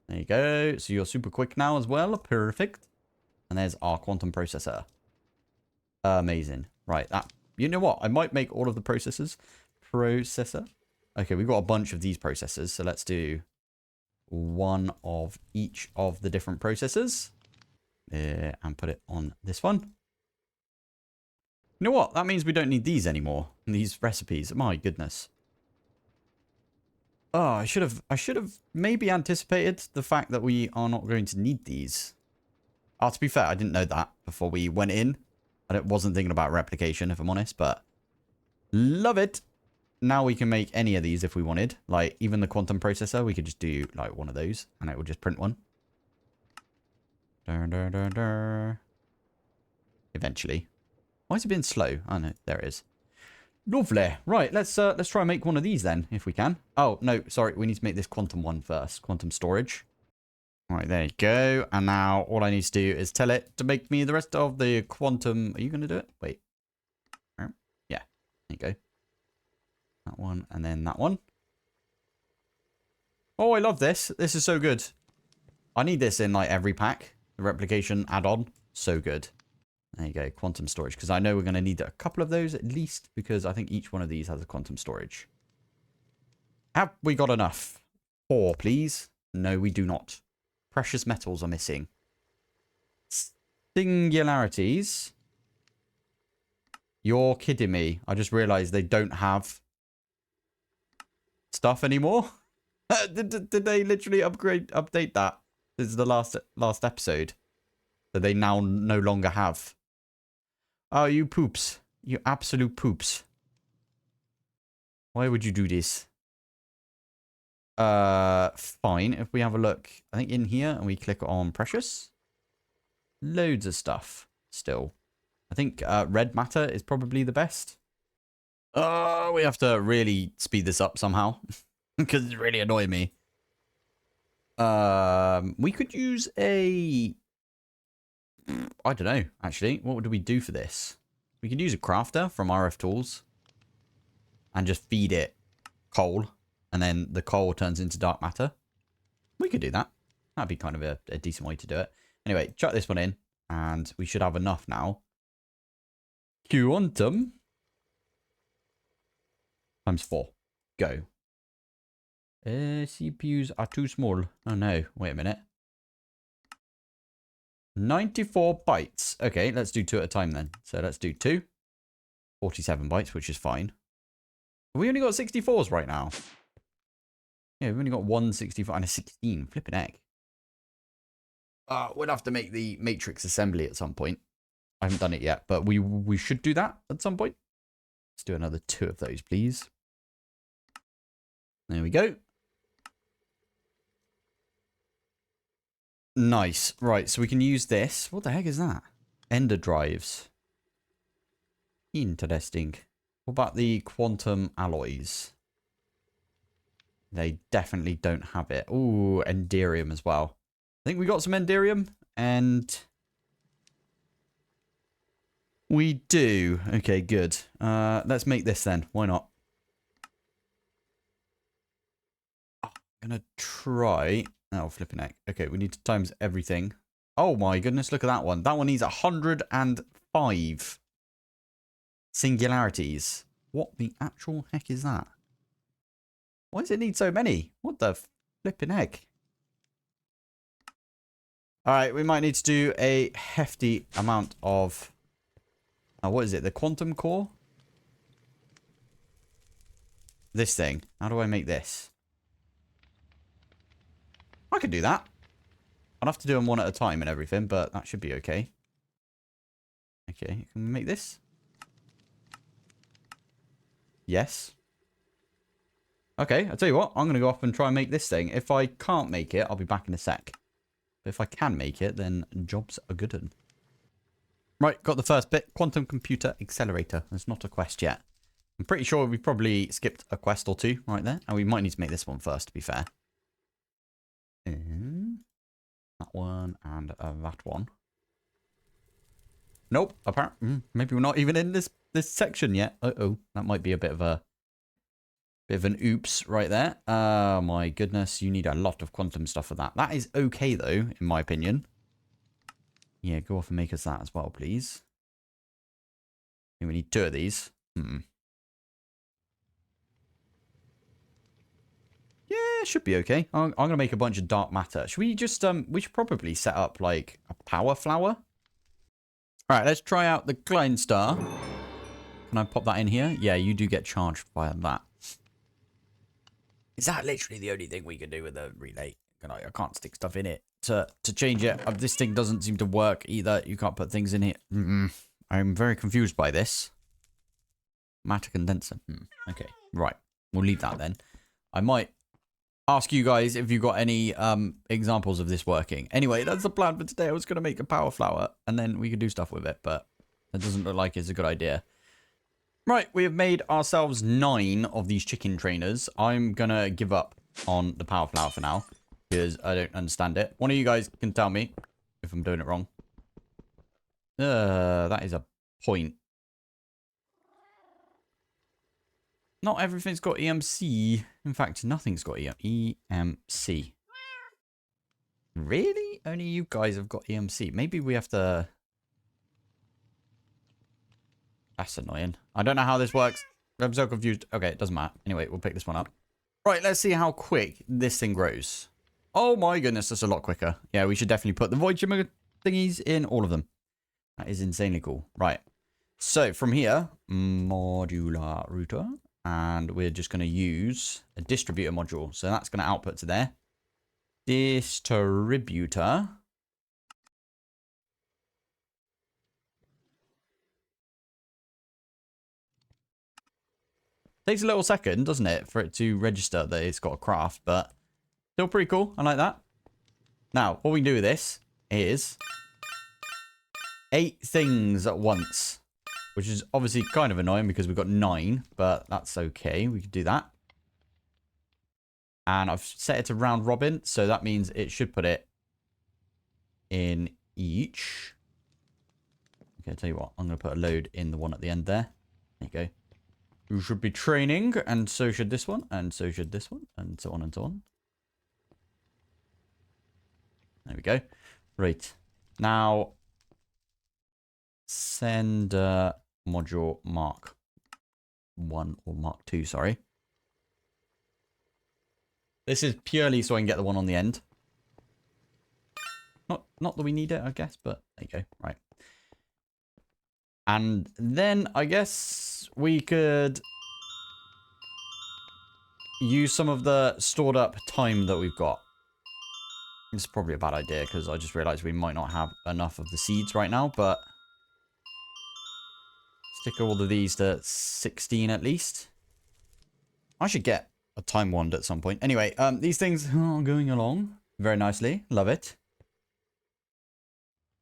There you go. So you're super quick now as well. Perfect. And there's our quantum processor. Amazing. Right. That. You know what? I might make all of the processors. Processor. Okay, we've got a bunch of these processors. So let's do one of each of the different processors. And put it on this one. You know what? That means we don't need these anymore. These recipes. My goodness. Oh, I should have maybe anticipated the fact that we are not going to need these. Oh, to be fair, I didn't know that before we went in. I wasn't thinking about replication, if I'm honest, but love it. Now we can make any of these if we wanted. Like, even the quantum processor, we could just do, like, one of those, and it would just print one. Eventually. Why is it being slow? Oh, no, there it is. Lovely. Right, let's try and make one of these then, if we can. Oh, no, sorry, we need to make this quantum one first. Quantum storage. All right, there you go. And now all I need to do is tell it to make me the rest of the quantum... Are you going to do it? Wait. Yeah, there you go. That one, and then that one. Oh, I love this. This is so good. I need this in, like, every pack. The replication add-on. So good. There you go. Quantum storage. Because I know we're going to need a couple of those at least. Because I think each one of these has a quantum storage. Have we got enough? 4, please. No, we do not. Precious metals are missing. Singularities. You're kidding me. I just realized they don't have stuff anymore. did they literally update that? This is the last episode that they now no longer have. Oh, you poops. You absolute poops. Why would you do this? Fine. If we have a look, I think in here and we click on precious. Loads of stuff still. I think red matter is probably the best. We have to really speed this up somehow because it's really annoying me. We could use a... I don't know, actually. What would we do for this? We could use a crafter from RF Tools and just feed it coal. And then the coal turns into dark matter. We could do that. That'd be kind of a decent way to do it. Anyway, chuck this one in, and we should have enough now. Quantum times 4. Go. CPUs are too small. Oh no, wait a minute. 94 bytes. Okay, let's do 2 at a time then. So let's do 2. 47 bytes, which is fine. We only got 64s right now. Yeah, we've only got 164 and a 16. Flipping heck. We'll have to make the matrix assembly at some point. I haven't done it yet, but we should do that at some point. Let's do another 2 of those, please. There we go. Nice. Right, so we can use this. What the heck is that? Ender drives. Interesting. What about the quantum alloys? They definitely don't have it. Ooh, enderium as well. I think we got some enderium, and we do. Okay, good. Let's make this then. Why not? I'm gonna try. Oh, flipping heck. Okay, we need to times everything. Oh my goodness, look at that one. That one needs 105 singularities. What the actual heck is that? Why does it need so many? What the flipping heck? Alright, we might need to do a hefty amount of... what is it? The quantum core? This thing. How do I make this? I could do that. I'll have to do them one at a time and everything, but that should be okay. Okay, can we make this? Yes. Okay, I'll tell you what. I'm going to go off and try and make this thing. If I can't make it, I'll be back in a sec. But if I can make it, then jobs are good. Right, got the first bit. Quantum computer accelerator. There's not a quest yet. I'm pretty sure we probably skipped a quest or 2 right there. And we might need to make this one first, to be fair. That one and that one. Nope. Apparently, maybe we're not even in this section yet. Uh-oh. That might be a bit of an oops right there. Oh my goodness. You need a lot of quantum stuff for that. That is okay, though, in my opinion. Yeah, go off and make us that as well, please. I think we need 2 of these. Yeah, should be okay. I'm going to make a bunch of dark matter. Should we just, we should probably set up, like, a power flower. All right, let's try out the Klein Star. Can I pop that in here? Yeah, you do get charged by that. Is that literally the only thing we can do with the relay? I can't stick stuff in it to change it. This thing doesn't seem to work either. You can't put things in here. I'm very confused by this. Matter condenser. Okay, right. We'll leave that then. I might ask you guys if you got any examples of this working. Anyway, that's the plan for today. I was going to make a power flower, and then we could do stuff with it, but it doesn't look like it's a good idea. Right, we have made ourselves 9 of these chicken trainers. I'm going to give up on the power flower for now, because I don't understand it. One of you guys can tell me if I'm doing it wrong. That is a point. Not everything's got EMC. In fact, nothing's got EMC. Really? Only you guys have got EMC. Maybe we have to... That's annoying. I don't know how this works. I'm so confused. Okay, it doesn't matter. Anyway, we'll pick this one up. Right, let's see how quick this thing grows. Oh my goodness, that's a lot quicker. Yeah, we should definitely put the void shimmer thingies in all of them. That is insanely cool. Right. So, from here, modular router. And we're just going to use a distributor module. So that's going to output to there. Distributor. Takes a little second, doesn't it, for it to register that it's got a craft, but still pretty cool. I like that. Now, what we can do with this is 8 things at once. Which is obviously kind of annoying because we've got 9, but that's okay. We can do that. And I've set it to round robin, so that means it should put it in each. Okay, I'll tell you what. I'm going to put a load in the one at the end there. There you go. You should be training, and so should this one, and so should this one, and so on and so on. There we go. Right. Now, send module Mark 1 or Mark 2, sorry. This is purely so I can get the one on the end. Not that we need it, I guess, but there you go. Right. And then I guess we could use some of the stored up time that we've got. It's probably a bad idea because I just realized we might not have enough of the seeds right now, but stick all of these to 16 at least. I should get a time wand at some point. Anyway, these things are going along very nicely. Love it.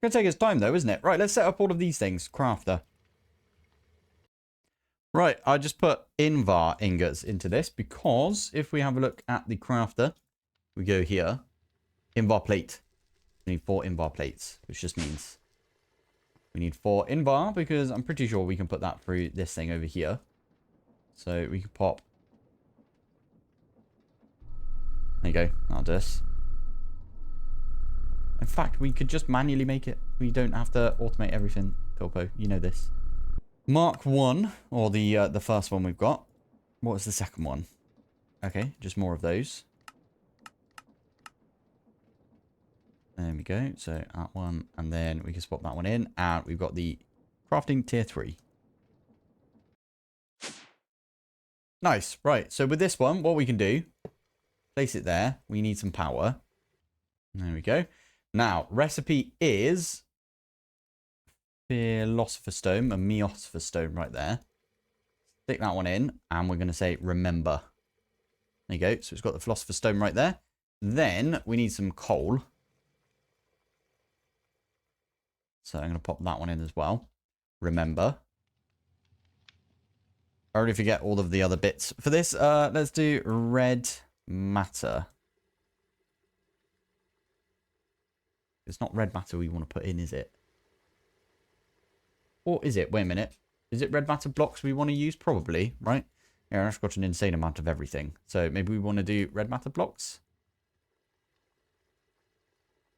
Gonna take its time though, isn't it? Right, let's set up all of these things. Crafter. Right, I just put Invar ingots into this because if we have a look at the crafter, we go here. Invar plate. We need 4 Invar plates, which just means we need 4 Invar because I'm pretty sure we can put that through this thing over here. So we can pop. There you go. That'll do this. In fact, we could just manually make it. We don't have to automate everything, Pilpoh. You know this. Mark 1, or the first one we've got. What was the second one? Okay, just more of those. There we go. So that one, and then we can swap that one in, and we've got the crafting tier 3. Nice. Right. So with this one, what we can do, place it there. We need some power. There we go. Now, recipe is Philosopher's Stone, a Meosopher's Stone right there. Stick that one in, and we're going to say remember. There you go. So it's got the Philosopher's Stone right there. Then we need some coal. So I'm going to pop that one in as well. Remember. I already forget all of the other bits. For this, let's do red matter. It's not red matter we want to put in, is it? Or is it? Wait a minute. Is it red matter blocks we want to use? Probably, right? Yeah, I've got an insane amount of everything. So maybe we want to do red matter blocks.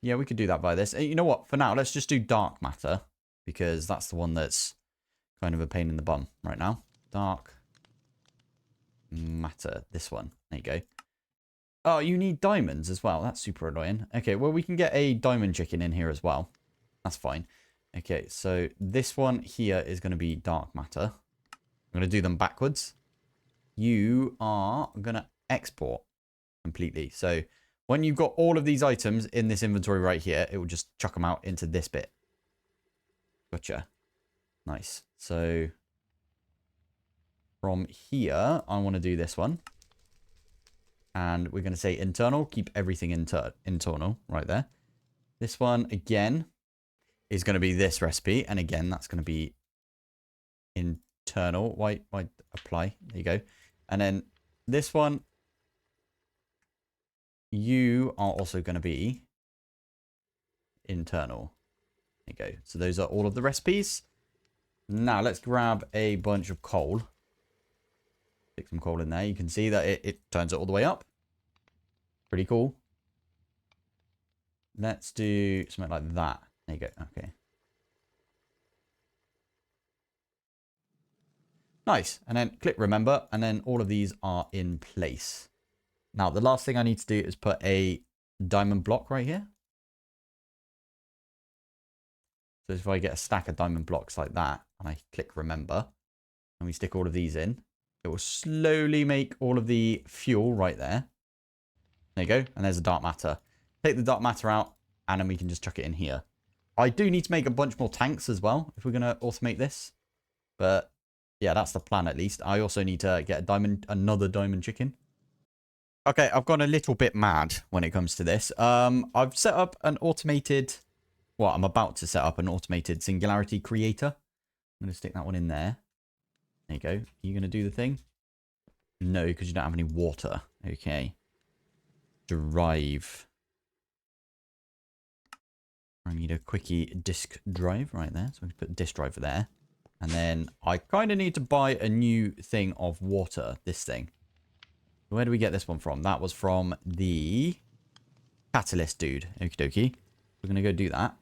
Yeah, we could do that by this. You know what? For now, let's just do dark matter. Because that's the one that's kind of a pain in the bum right now. Dark matter. This one. There you go. Oh, you need diamonds as well. That's super annoying. Okay, well, we can get a diamond chicken in here as well. That's fine. Okay, so this one here is going to be dark matter. I'm going to do them backwards. You are going to export completely. So when you've got all of these items in this inventory right here, it will just chuck them out into this bit. Gotcha. Nice. So from here, I want to do this one. And we're going to say internal. Keep everything internal right there. This one, again, is going to be this recipe. And again, that's going to be internal. Why apply? There you go. And then this one, you are also going to be internal. There you go. So those are all of the recipes. Now let's grab a bunch of coal. Stick some coal in there. You can see that it turns it all the way up. Pretty cool. Let's do something like that. There you go. Okay. Nice. And then click remember. And then all of these are in place. Now, the last thing I need to do is put a diamond block right here. So if I get a stack of diamond blocks like that, and I click remember, and we stick all of these in, it will slowly make all of the fuel right there. There you go. And there's a dark matter. Take the dark matter out, and then we can just chuck it in here. I do need to make a bunch more tanks as well, if we're going to automate this. But yeah, that's the plan at least. I also need to get another diamond chicken. Okay, I've gone a little bit mad when it comes to this. I've set up an automated... Well, I'm about to set up an automated singularity creator. I'm going to stick that one in there. There you go. Are you going to do the thing? No, because you don't have any water. Okay. Drive. I need a quickie disk drive right there. So we can put disk drive there. And then I kind of need to buy a new thing of water. This thing. Where do we get this one from? That was from the catalyst dude. Okie dokie. We're going to go do that.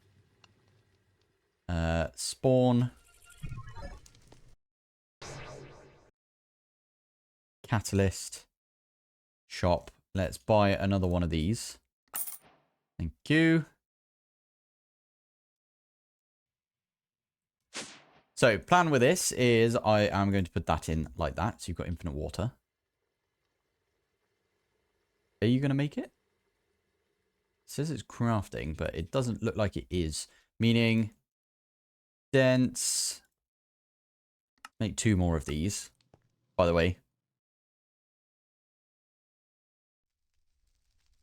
Spawn. Catalyst. Shop. Let's buy another one of these. Thank you. So, plan with this is I am going to put that in like that. So, you've got infinite water. Are you going to make it? It says it's crafting, but it doesn't look like it is. Meaning, dense. Make 2 more of these, by the way.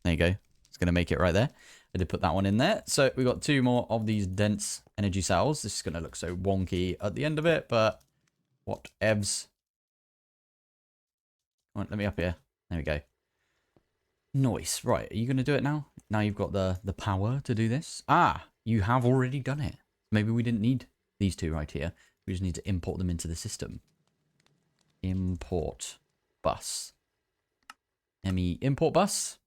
There you go. It's going to make it right there. I did put that one in there. So we got 2 more of these dense energy cells. This is going to look so wonky at the end of it, but what evs. Come on, let me up here. There we go. Nice. Right, are you going to do it now? Now you've got the power to do this. Ah, you have already done it. Maybe we didn't need these 2 right here. We just need to import them into the system. Import bus. ME import bus.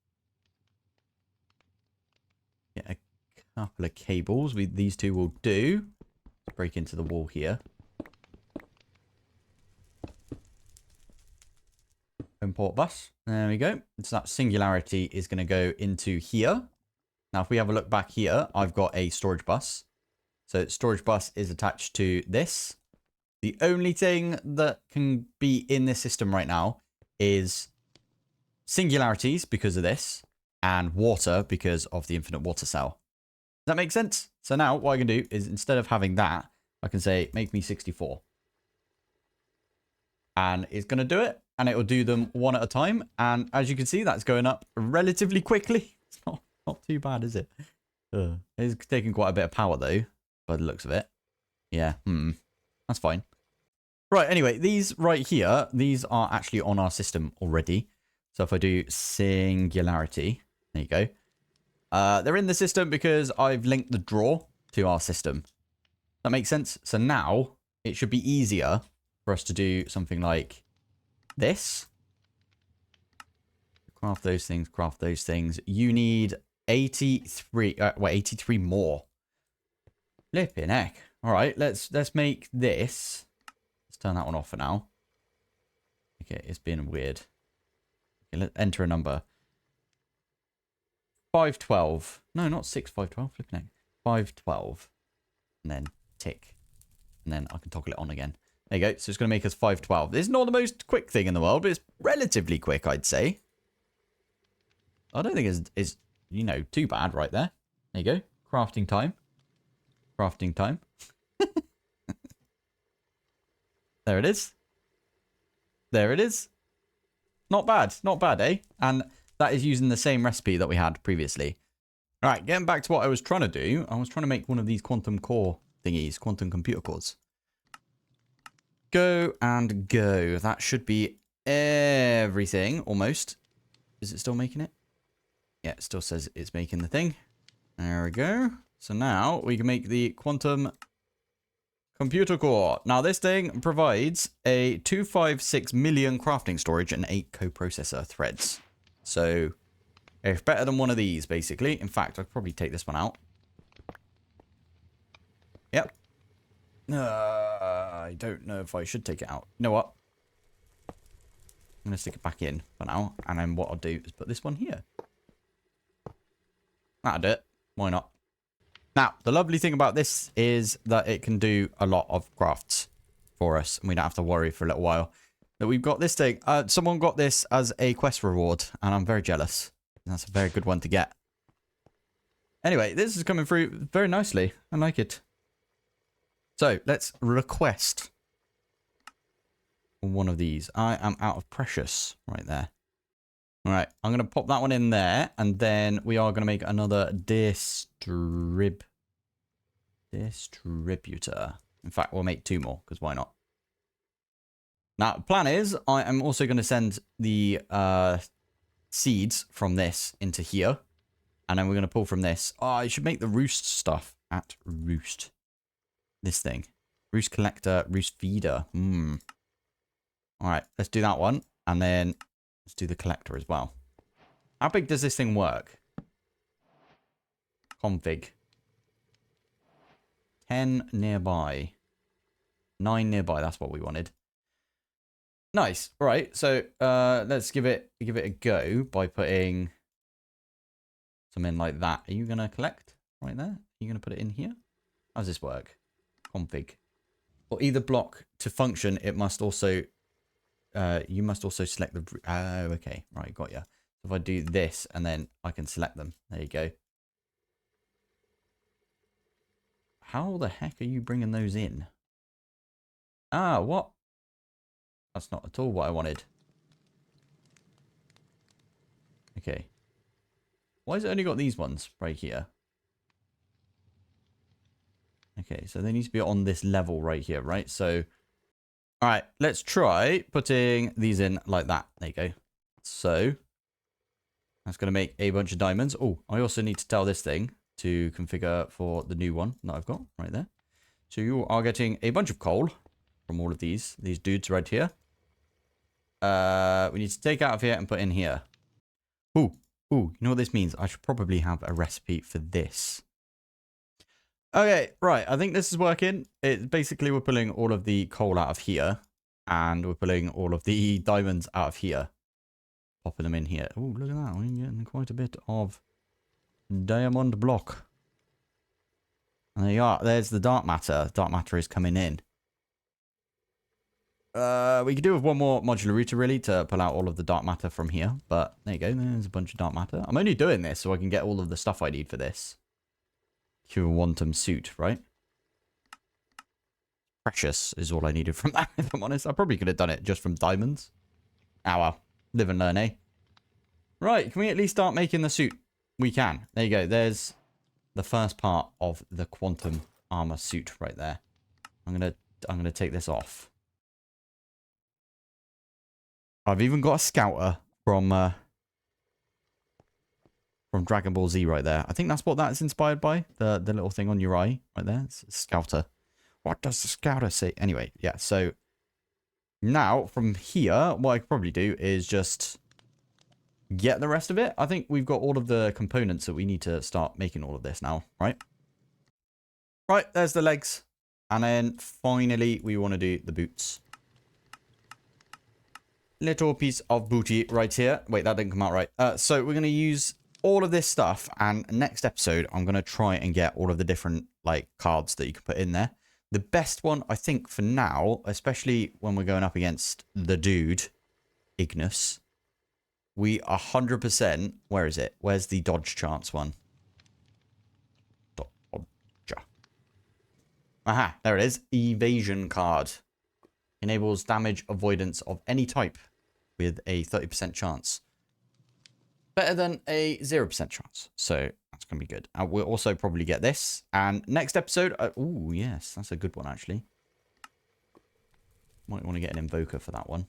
Get a couple of cables. These 2 will do. Let's break into the wall here. Import bus. There we go. So that singularity is going to go into here. Now, if we have a look back here, I've got a storage bus. So storage bus is attached to this. The only thing that can be in this system right now is singularities because of this. And water because of the infinite water cell. Does that make sense? So now what I can do is instead of having that, I can say, make me 64. And it's going to do it. And it will do them one at a time. And as you can see, that's going up relatively quickly. It's not too bad, is it? It's taking quite a bit of power, though, by the looks of it. Yeah, that's fine. Right, anyway, these right here, these are actually on our system already. So if I do singularity, there you go. They're in the system because I've linked the drawer to our system. That makes sense? So now it should be easier for us to do something like this. Craft those things, craft those things. You need 83, 83 more. Flipping heck. All right, let's make this. Let's turn that one off for now. Okay, it's been weird. Okay, let's enter a number. 512. No, not 6512. Flipping heck. 512. And then tick. And then I can toggle it on again. There you go. So it's going to make us 512. It's not the most quick thing in the world, but it's relatively quick, I'd say. I don't think it's you know, too bad right there. There you go. Crafting time. Crafting time. There it is. There it is. Not bad. Not bad, eh? And that is using the same recipe that we had previously. All right, getting back to what I was trying to do. I was trying to make one of these quantum core thingies, quantum computer cores. Go and go. That should be everything, almost. Is it still making it? Yeah, it still says it's making the thing. There we go. So now we can make the quantum computer core. Now this thing provides a 256 million crafting storage and 8 coprocessor threads. So it's better than one of these, basically. In fact, I'd probably take this one out. Yep. I don't know if I should take it out. You know what? I'm going to stick it back in for now. And then what I'll do is put this one here. That'll do it. Why not? Now, the lovely thing about this is that it can do a lot of crafts for us. And we don't have to worry for a little while. But we've got this thing. Someone got this as a quest reward. And I'm very jealous. That's a very good one to get. Anyway, this is coming through very nicely. I like it. So, let's request one of these. I am out of precious right there. All right, I'm going to pop that one in there. And then we are going to make another distributor. In fact, we'll make 2 more, because why not? Now, the plan is, I am also going to send the seeds from this into here. And then we're going to pull from this. Oh, I should make the roost stuff at roost. This thing. Roost collector, roost feeder. All right, let's do that one. And then let's do the collector as well. How big does this thing work? Config. 10 nearby. 9 nearby. That's what we wanted. Nice. All right. So let's give it a go by putting something like that. Are you gonna collect right there? Are you gonna put it in here? How does this work? Config. For either block to function, it must also you must also select the oh, okay, right, got ya. So if I do this and then I can select them. There you go. How the heck are you bringing those in? Ah, what? That's not at all what I wanted. Okay. Why has it only got these ones right here? Okay, so they need to be on this level right here, right? So, all right, let's try putting these in like that. There you go. So, that's going to make a bunch of diamonds. Oh, I also need to tell this thing to configure for the new one that I've got right there. So you are getting a bunch of coal from all of these dudes right here. We need to take out of here and put in here. Ooh, you know what this means? I should probably have a recipe for this. Okay, right. I think this is working. It basically we're pulling all of the coal out of here, and we're pulling all of the diamonds out of here, popping them in here. Oh, look at that! We're getting quite a bit of diamond block. And there you are. There's the dark matter. Dark matter is coming in. We could do with one more modular router really to pull out all of the dark matter from here. But there you go. There's a bunch of dark matter. I'm only doing this so I can get all of the stuff I need for this. Quantum suit, right? Precious is all I needed from that, if I'm honest. I probably could have done it just from diamonds. Ah, well. Live and learn, eh? Right, can we at least start making the suit? We can. There you go. There's the first part of the quantum armor suit right there. I'm gonna take this off. I've even got a scouter from Dragon Ball Z right there. I think that's what that's inspired by. The little thing on your eye right there. It's a scouter. What does the scouter say? Anyway, yeah. So now from here, what I could probably do is just get the rest of it. I think we've got all of the components that we need to start making all of this now, right? Right, there's the legs. And then finally, we want to do the boots. Little piece of booty right here. Wait, that didn't come out right. So we're going to use all of this stuff. And next episode, I'm going to try and get all of the different like cards that you can put in there. The best one, I think, for now, especially when we're going up against the dude, Ignis, we 100%... Where is it? Where's the dodge chance one? Dodger. Aha, there it is. Evasion card. Enables damage avoidance of any type with a 30% chance. Better than a 0% chance. So that's going to be good. We'll also probably get this. And next episode... oh, yes. That's a good one, actually. Might want to get an invoker for that one.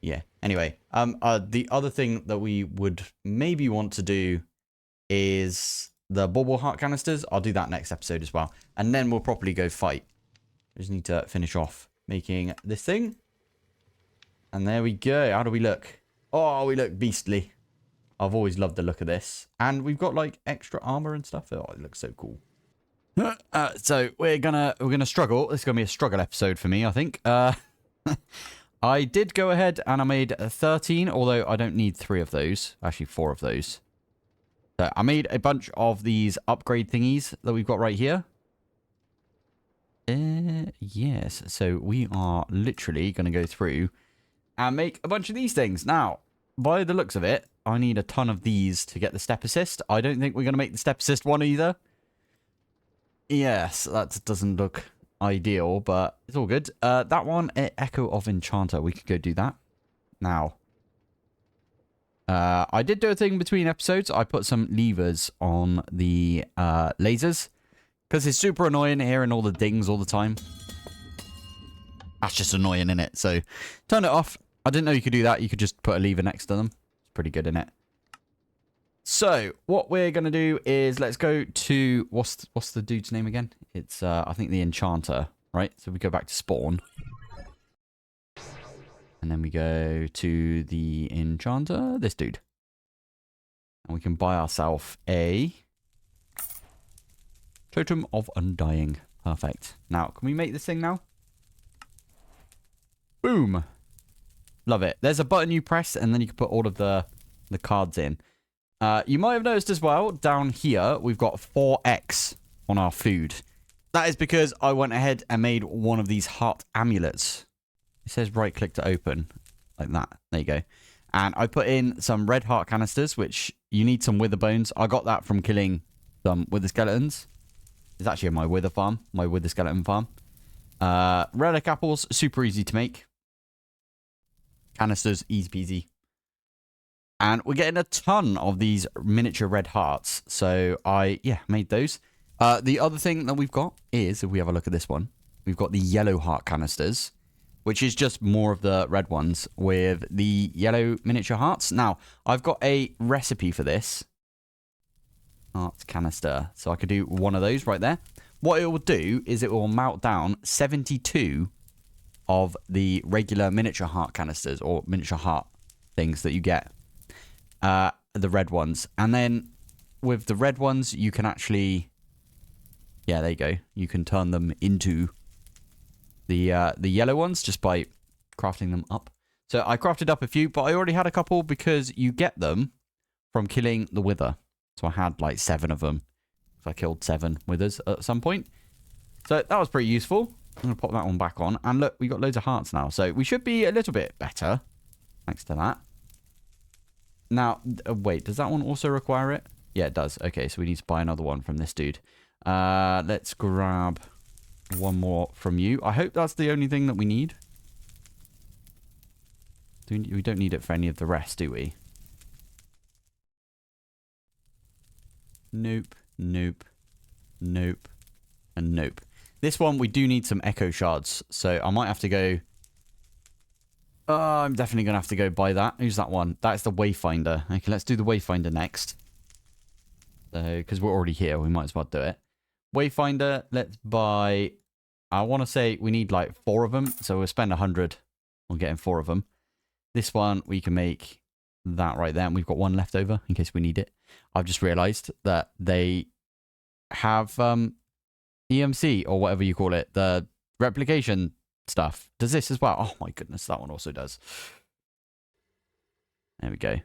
Yeah. Anyway. The other thing that we would maybe want to do is the bauble heart canisters. I'll do that next episode as well. And then we'll properly go fight. We just need to finish off making this thing. And there we go. How do we look? Oh, we look beastly. I've always loved the look of this. And we've got like extra armor and stuff. Oh, it looks so cool. So we're gonna struggle. This is gonna be a struggle episode for me, I think. I did go ahead and I made 13, although I don't need 3 of those. Actually, 4 of those. So I made a bunch of these upgrade thingies that we've got right here. Yes. So we are literally gonna go through and make a bunch of these things. Now, by the looks of it, I need a ton of these to get the step assist. I don't think we're going to make the step assist one either. Yes, that doesn't look ideal, but it's all good. That one, Echo of Enchanter. We could go do that. Now, I did do a thing between episodes. I put some levers on the lasers because it's super annoying hearing all the dings all the time. That's just annoying, innit? So, turn it off. I didn't know you could do that. You could just put a lever next to them. It's pretty good, innit? So, what we're going to do is let's go to... What's the dude's name again? It's, I think, the Enchanter, right? So, we go back to spawn. And then we go to the Enchanter. This dude. And we can buy ourselves a Totem of Undying. Perfect. Now, can we make this thing now? Boom. Love it. There's a button you press, and then you can put all of the cards in. You might have noticed as well, down here, we've got 4x on our food. That is because I went ahead and made one of these heart amulets. It says right-click to open, like that. There you go. And I put in some red heart canisters, which you need some wither bones. I got that from killing some wither skeletons. It's actually in my wither farm, my wither skeleton farm. Relic apples, super easy to make. Canisters, easy peasy. And we're getting a ton of these miniature red hearts. So I, made those. The other thing that we've got is, if we have a look at this one, we've got the yellow heart canisters, which is just more of the red ones with the yellow miniature hearts. Now, I've got a recipe for this. Heart canister. So I could do one of those right there. What it will do is it will melt down 72 of the regular miniature heart canisters or miniature heart things that you get. The red ones. And then with the red ones, you can actually... Yeah, there you go. You can turn them into the yellow ones just by crafting them up. So I crafted up a few, but I already had a couple because you get them from killing the wither. So I had like 7 of them. So I killed 7 withers at some point. So that was pretty useful. I'm going to pop that one back on. And look, we got loads of hearts now. So we should be a little bit better. Thanks to that. Now, wait, does that one also require it? Yeah, it does. Okay, so we need to buy another one from this dude. Let's grab one more from you. I hope that's the only thing that we need. We don't need it for any of the rest, do we? Nope, nope, nope, and nope. This one, we do need some echo shards, so I might have to go... I'm definitely going to have to go buy that. Who's that one? That's the Wayfinder. Okay, let's do the Wayfinder next. So, because we're already here, we might as well do it. Wayfinder, let's buy... I want to say we need like 4 of them, so we'll spend 100 on getting 4 of them. This one, we can make that right there, and we've got one left over in case we need it. I've just realized that they have EMC, or whatever you call it, the replication stuff. Does this as well? Oh my goodness, that one also does. There we go.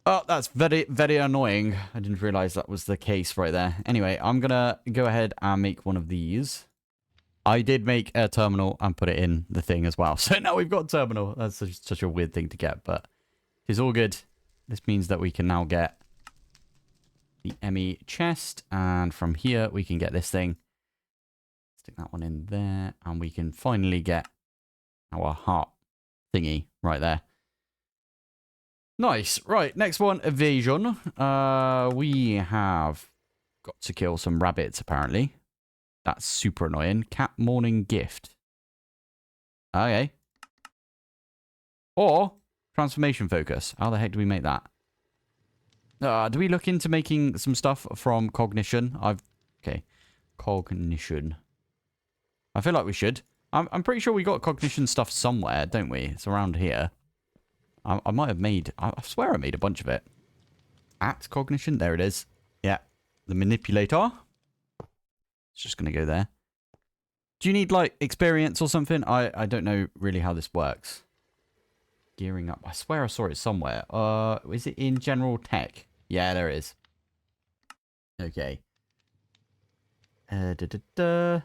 Oh, that's very, very annoying. I didn't realize that was the case right there. Anyway, I'm going to go ahead and make one of these. I did make a terminal and put it in the thing as well. So now we've got a terminal. That's such a weird thing to get, but it's all good. This means that we can now get the ME chest. And from here, we can get this thing. Stick that one in there. And we can finally get our heart thingy right there. Nice. Right, next one, evasion. We have got to kill some rabbits, apparently. That's super annoying. Cat morning gift. Okay. Or transformation focus. How the heck do we make that? Do we look into making some stuff from cognition? Okay. Cognition. I feel like we should. I'm pretty sure we got cognition stuff somewhere, don't we? It's around here. I might have made... I swear I made a bunch of it. At cognition. There it is. Yeah. The manipulator. It's just going to go there. Do you need, like, experience or something? I don't know really how this works. Gearing up. I swear I saw it somewhere. Is it in general tech? Yeah, there it is. Okay. Device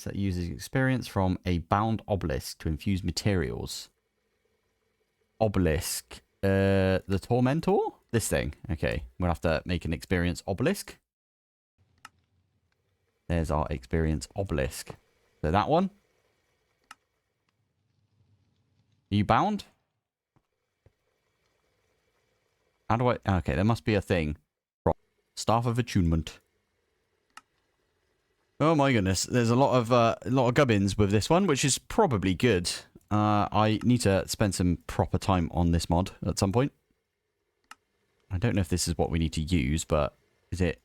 that uses experience from a bound obelisk to infuse materials. Obelisk. The Tormentor? This thing. Okay. We'll have to make an experience obelisk. There's our experience obelisk. So that one. Are you bound? How do I... Okay, there must be a thing. Staff of Attunement. Oh my goodness. There's a lot of gubbins with this one, which is probably good. I need to spend some proper time on this mod at some point. I don't know if this is what we need to use, but is it...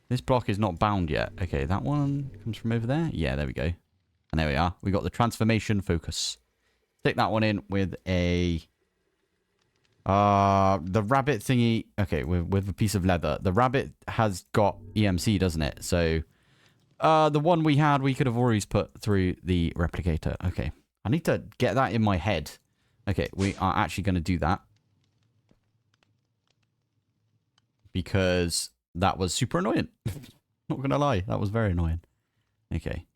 This block is not bound yet. Okay, that one comes from over there. Yeah, there we go. And there we are. We got the transformation focus. Stick that one in with a... the rabbit thingy... Okay, with a piece of leather. The rabbit has got EMC, doesn't it? So, the one we had, we could have always put through the replicator. Okay. I need to get that in my head. Okay, we are actually going to do that. Because that was super annoying. Not going to lie. That was very annoying. Okay.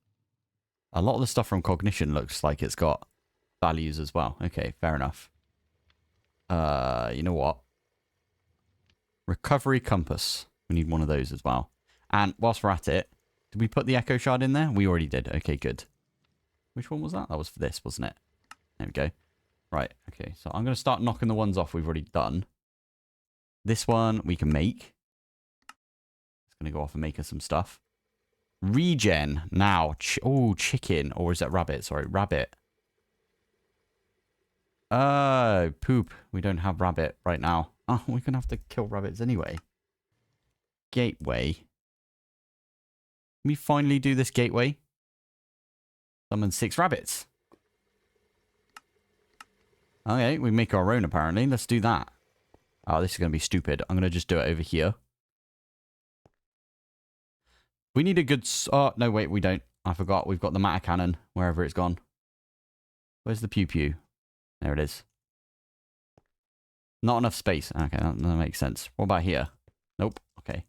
A lot of the stuff from Cognition looks like it's got values as well. Okay, fair enough. You know what? Recovery compass. We need one of those as well. And whilst we're at it, did we put the echo shard in there? We already did. Okay, good. Which one was that? That was for this, wasn't it? There we go. Right, okay. So I'm going to start knocking the ones off we've already done. This one we can make. It's going to go off and make us some stuff. Regen. Now. Oh, chicken. Or is that rabbit? Sorry, rabbit. Poop. We don't have rabbit right now. Oh, we're going to have to kill rabbits anyway. Gateway. Can we finally do this gateway? Summon 6 rabbits. Okay, we make our own apparently. Let's do that. Oh, this is going to be stupid. I'm going to just do it over here. We need a good... Oh, no, wait, we don't. I forgot. We've got the matter cannon, wherever it's gone. Where's the pew pew? There it is. Not enough space. Okay, that makes sense. What about here? Nope. Okay.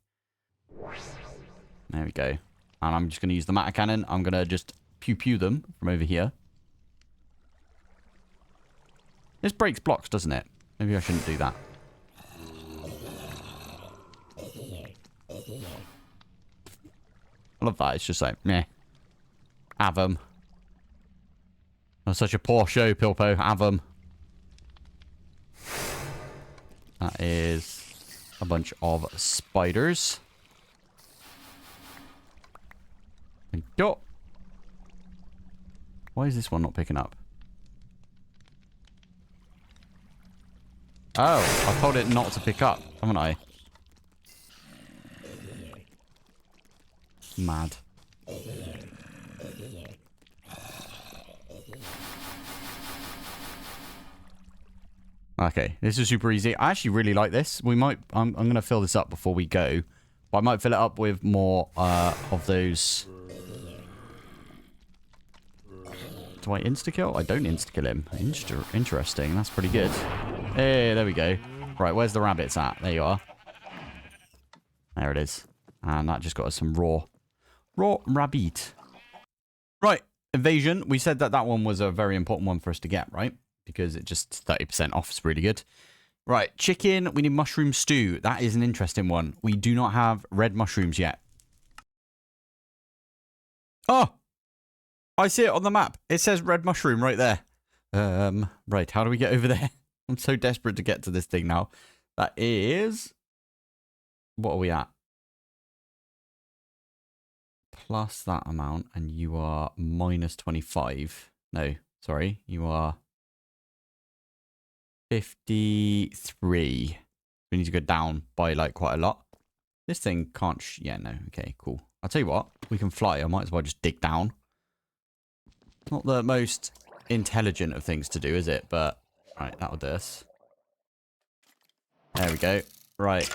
There we go. And I'm just going to use the matter cannon. I'm going to just pew pew them from over here. This breaks blocks, doesn't it? Maybe I shouldn't do that. I love that. It's just like, meh. Have them. That's such a poor show, Pilpoh. Have them. That is a bunch of spiders. And go. Why is this one not picking up? Oh, I told it not to pick up, haven't I? Mad. Okay, this is super easy. I actually really like this. We might... I'm going to fill this up before we go. But I might fill it up with more of those... Do I insta-kill? I don't insta-kill him. Interesting. That's pretty good. Hey, there we go. Right, where's the rabbits at? There you are. There it is. And that just got us some raw rabbit. Right, evasion. We said that one was a very important one for us to get, right? Because it just 30% off is really good. Right, chicken. We need mushroom stew. That is an interesting one. We do not have red mushrooms yet. Oh! I see it on the map. It says red mushroom right there. Right, how do we get over there? I'm so desperate to get to this thing now. That is... What are we at? Plus that amount, and you are minus 25. No, sorry. You are 53. We need to go down by, like, quite a lot. This thing can't... yeah, no. Okay, cool. I'll tell you what. We can fly. I might as well just dig down. Not the most intelligent of things to do, is it? But, right, that'll do us. There we go. Right.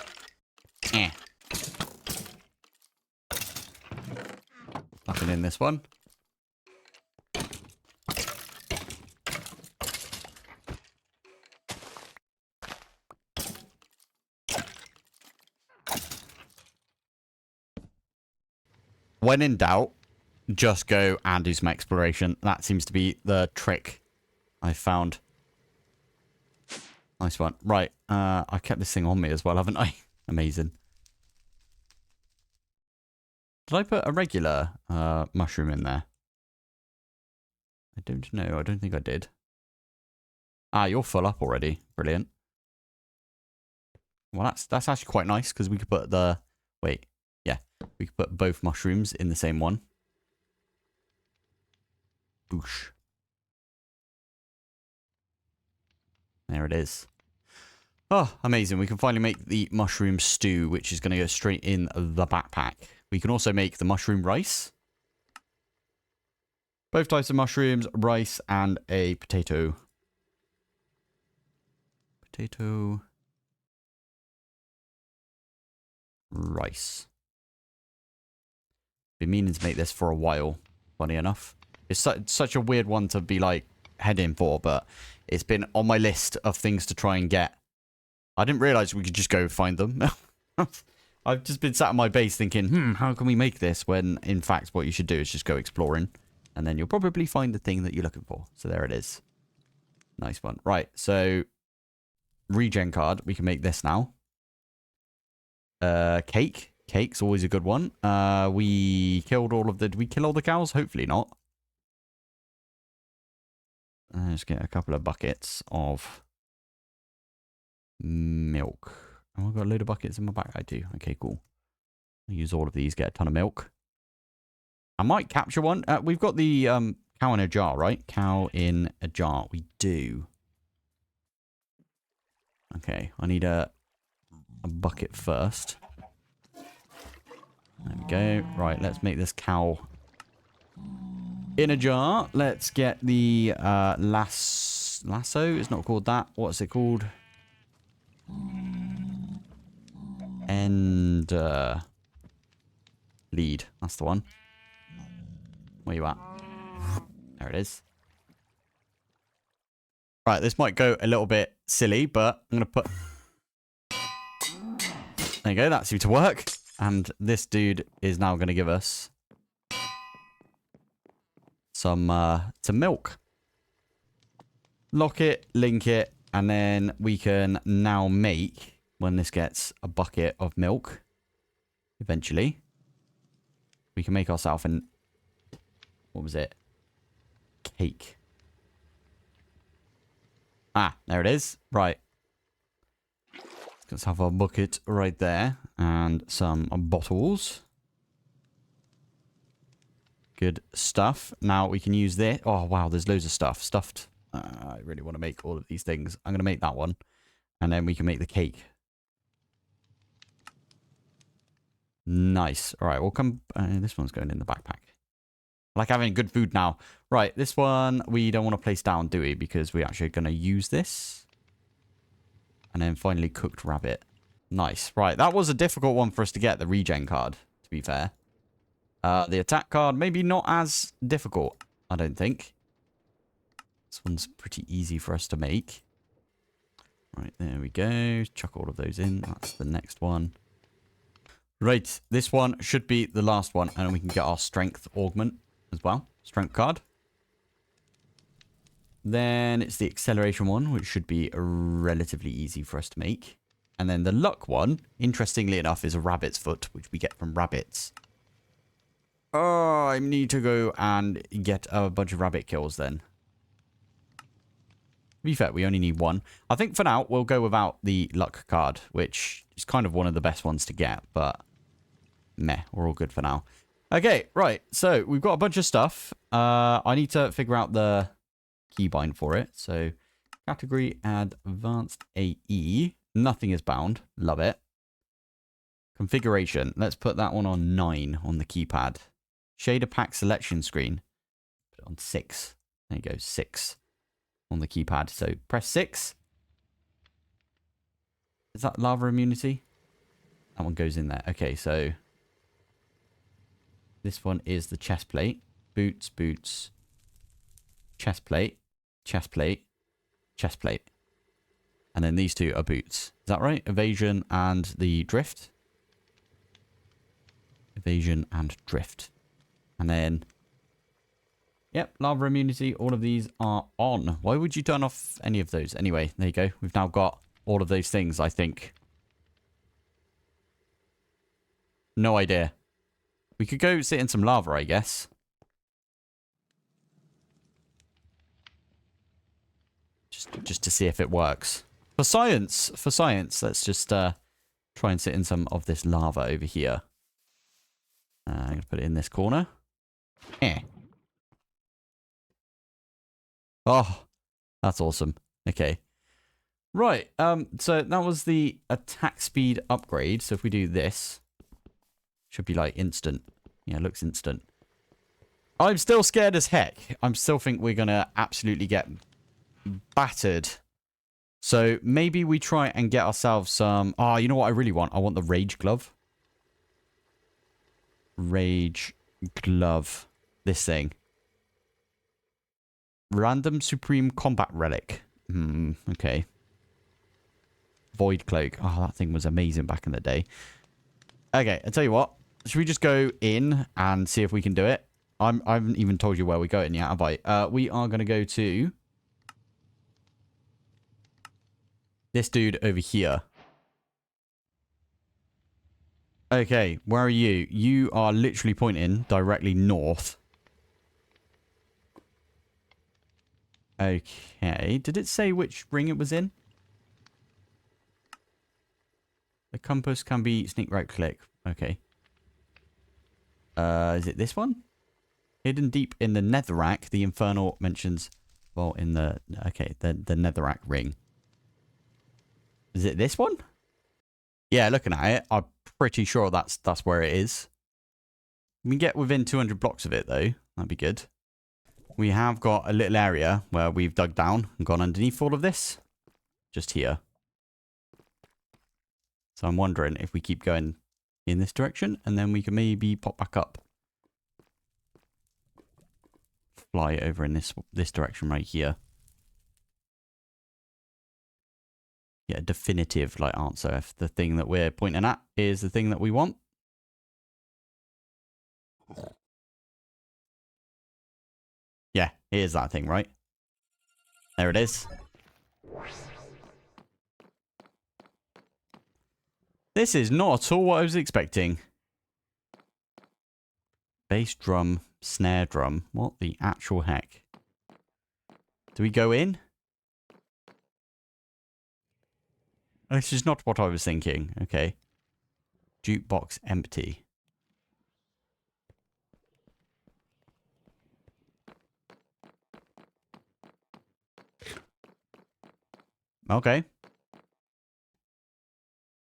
Nothing in this one. When in doubt, just go and do some exploration. That seems to be the trick I found. Nice one. Right. I kept this thing on me as well, haven't I? Amazing. Did I put a regular mushroom in there? I don't know. I don't think I did. Ah, you're full up already. Brilliant. Well, that's actually quite nice because we could put the... Wait. Yeah. We could put both mushrooms in the same one. Boosh. There it is. Oh, amazing. We can finally make the mushroom stew, which is going to go straight in the backpack. We can also make the mushroom rice. Both types of mushrooms, rice, and a potato. Potato. Rice. Been meaning to make this for a while, funny enough. It's such a weird one to be like heading for, but it's been on my list of things to try and get. I didn't realize we could just go find them. I've just been sat on my base thinking, how can we make this? When in fact what you should do is just go exploring, and then you'll probably find the thing that you're looking for. So there it is. Nice one. Right, so regen card. We can make this now. Cake. Cake's always a good one. We killed all of the... Did we kill all the cows? Hopefully not. Let's get a couple of buckets of milk. Oh, I've got a load of buckets in my back. I do. Okay, cool. I'll use all of these, get a ton of milk. I might capture one. We've got the cow in a jar, right? Cow in a jar. We do. Okay, I need a bucket first. There we go. Right, let's make this cow in a jar. Let's get the lasso. It's not called that. What's it called? And lead. That's the one. Where you at? There it is. Right, this might go a little bit silly, but I'm going to put... There you go, that seemed to work. And this dude is now going to give us some milk. Lock it, link it, and then we can now make, when this gets a bucket of milk, eventually, we can make ourselves an... What was it? Cake. Ah, there it is. Right. Let's have our bucket right there. And some bottles. Good stuff. Now we can use this. Oh, wow. There's loads of stuff. Stuffed. I really want to make all of these things. I'm going to make that one. And then we can make the cake. Nice. All right. We'll come... this one's going in the backpack. I like having good food now. Right. This one we don't want to place down, do we? Because we're actually going to use this. And then finally cooked rabbit. Nice. Right. That was a difficult one for us to get, the regen card, to be fair. The attack card, maybe not as difficult, I don't think. This one's pretty easy for us to make. Right. There we go. Chuck all of those in. That's the next one. Right. This one should be the last one. And we can get our strength augment as well. Strength card. Then it's the acceleration one, which should be relatively easy for us to make. And then the luck one, interestingly enough, is a rabbit's foot, which we get from rabbits. Oh, I need to go and get a bunch of rabbit kills then. To be fair, we only need one. I think for now, we'll go without the luck card, which is kind of one of the best ones to get, but meh, we're all good for now. Okay, right, so we've got a bunch of stuff. I need to figure out the keybind for it. So category, add advanced AE. Nothing is bound. Love it. Configuration. Let's put that one on 9 on the keypad. Shader pack selection screen. Put it on 6. There you go, 6 on the keypad. So press 6. Is that lava immunity? That one goes in there. Okay, so this one is the chest plate. Boots, boots. Chest plate. Chest plate. Chest plate. And then these two are boots. Is that right? Evasion and the drift. Evasion and drift. And then... Yep, lava immunity. All of these are on. Why would you turn off any of those? Anyway, there you go. We've now got all of those things, I think. No idea. We could go sit in some lava, I guess. Just to see if it works. For science, let's just try and sit in some of this lava over here. I'm going to put it in this corner. Oh, that's awesome. Okay. Right, so that was the attack speed upgrade. So if we do this, should be like instant. Yeah, it looks instant. I'm still scared as heck. I'm still think we're going to absolutely get battered. So maybe we try and get ourselves some... Oh, you know what I really want? I want the Rage Glove. Rage Glove. This thing. Random Supreme Combat Relic. Okay. Void Cloak. Oh, that thing was amazing back in the day. Okay, I'll tell you what. Should we just go in and see if we can do it? I haven't even told you where we're going yet, have I? We are going to go to... this dude over here. Okay, where are you? You are literally pointing directly north. Okay, did it say which ring it was in? The compass can be sneak right click. Okay. Is it this one? Hidden deep in the netherrack, the infernal mentions... well, in the... okay, the netherrack ring. Is it this one? Yeah, looking at it, I'm pretty sure that's where it is. We can get within 200 blocks of it, though. That'd be good. We have got a little area where we've dug down and gone underneath all of this. Just here. So I'm wondering if we keep going in this direction, and then we can maybe pop back up. Fly over in this direction right here. Yeah, definitive like answer if the thing that we're pointing at is the thing that we want. Yeah, it is that thing, right? There it is. This is not at all what I was expecting. Bass drum, snare drum. What the actual heck? Do we go in? This is not what I was thinking. Okay. Jukebox empty. Okay.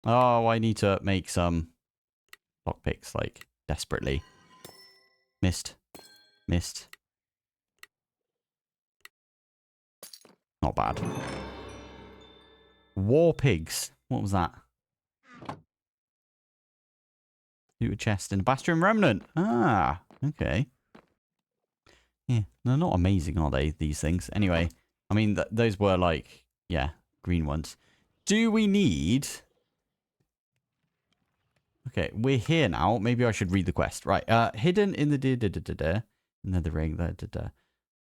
Oh, I need to make some lockpicks, like, desperately. Missed. Missed. Not bad. War pigs. What was that? Loot a chest in a bastion remnant. Ah, okay. Yeah, they're not amazing, are they, these things? Anyway, I mean, those were like, yeah, green ones. Do we need... okay, we're here now. Maybe I should read the quest. Right, hidden in the another ring.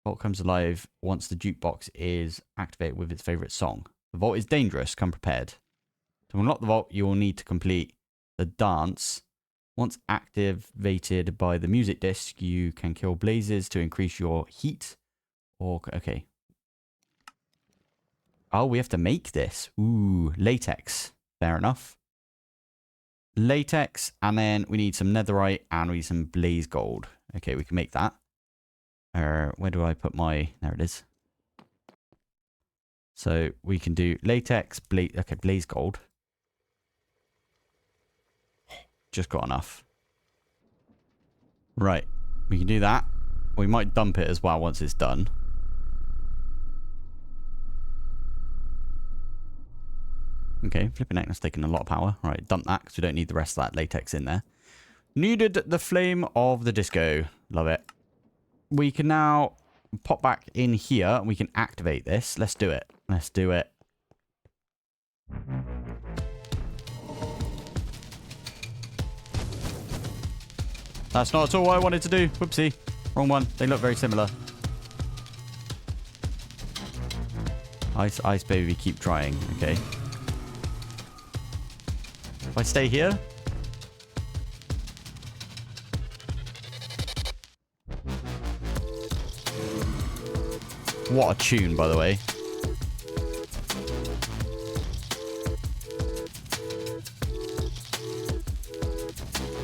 Vault comes alive once the jukebox is activated with its favorite song. The vault is dangerous. Come prepared. To unlock the vault, you will need to complete the dance. Once activated by the music disc, you can kill blazes to increase your heat. Or okay. Oh, we have to make this. Ooh, latex. Fair enough. Latex, and then we need some netherite, and we need some blaze gold. Okay, we can make that. Where do I put my... there it is. So we can do latex, blaze gold. Just got enough. Right, we can do that. We might dump it as well once it's done. Okay, flipping neck, that's taking a lot of power. All right, dump that because we don't need the rest of that latex in there. Needed the flame of the disco. Love it. We can now pop back in here and we can activate this. Let's do it. Let's do it. That's not at all what I wanted to do. Whoopsie. Wrong one. They look very similar. Ice baby, keep trying. Okay. If I stay here... what a tune, by the way.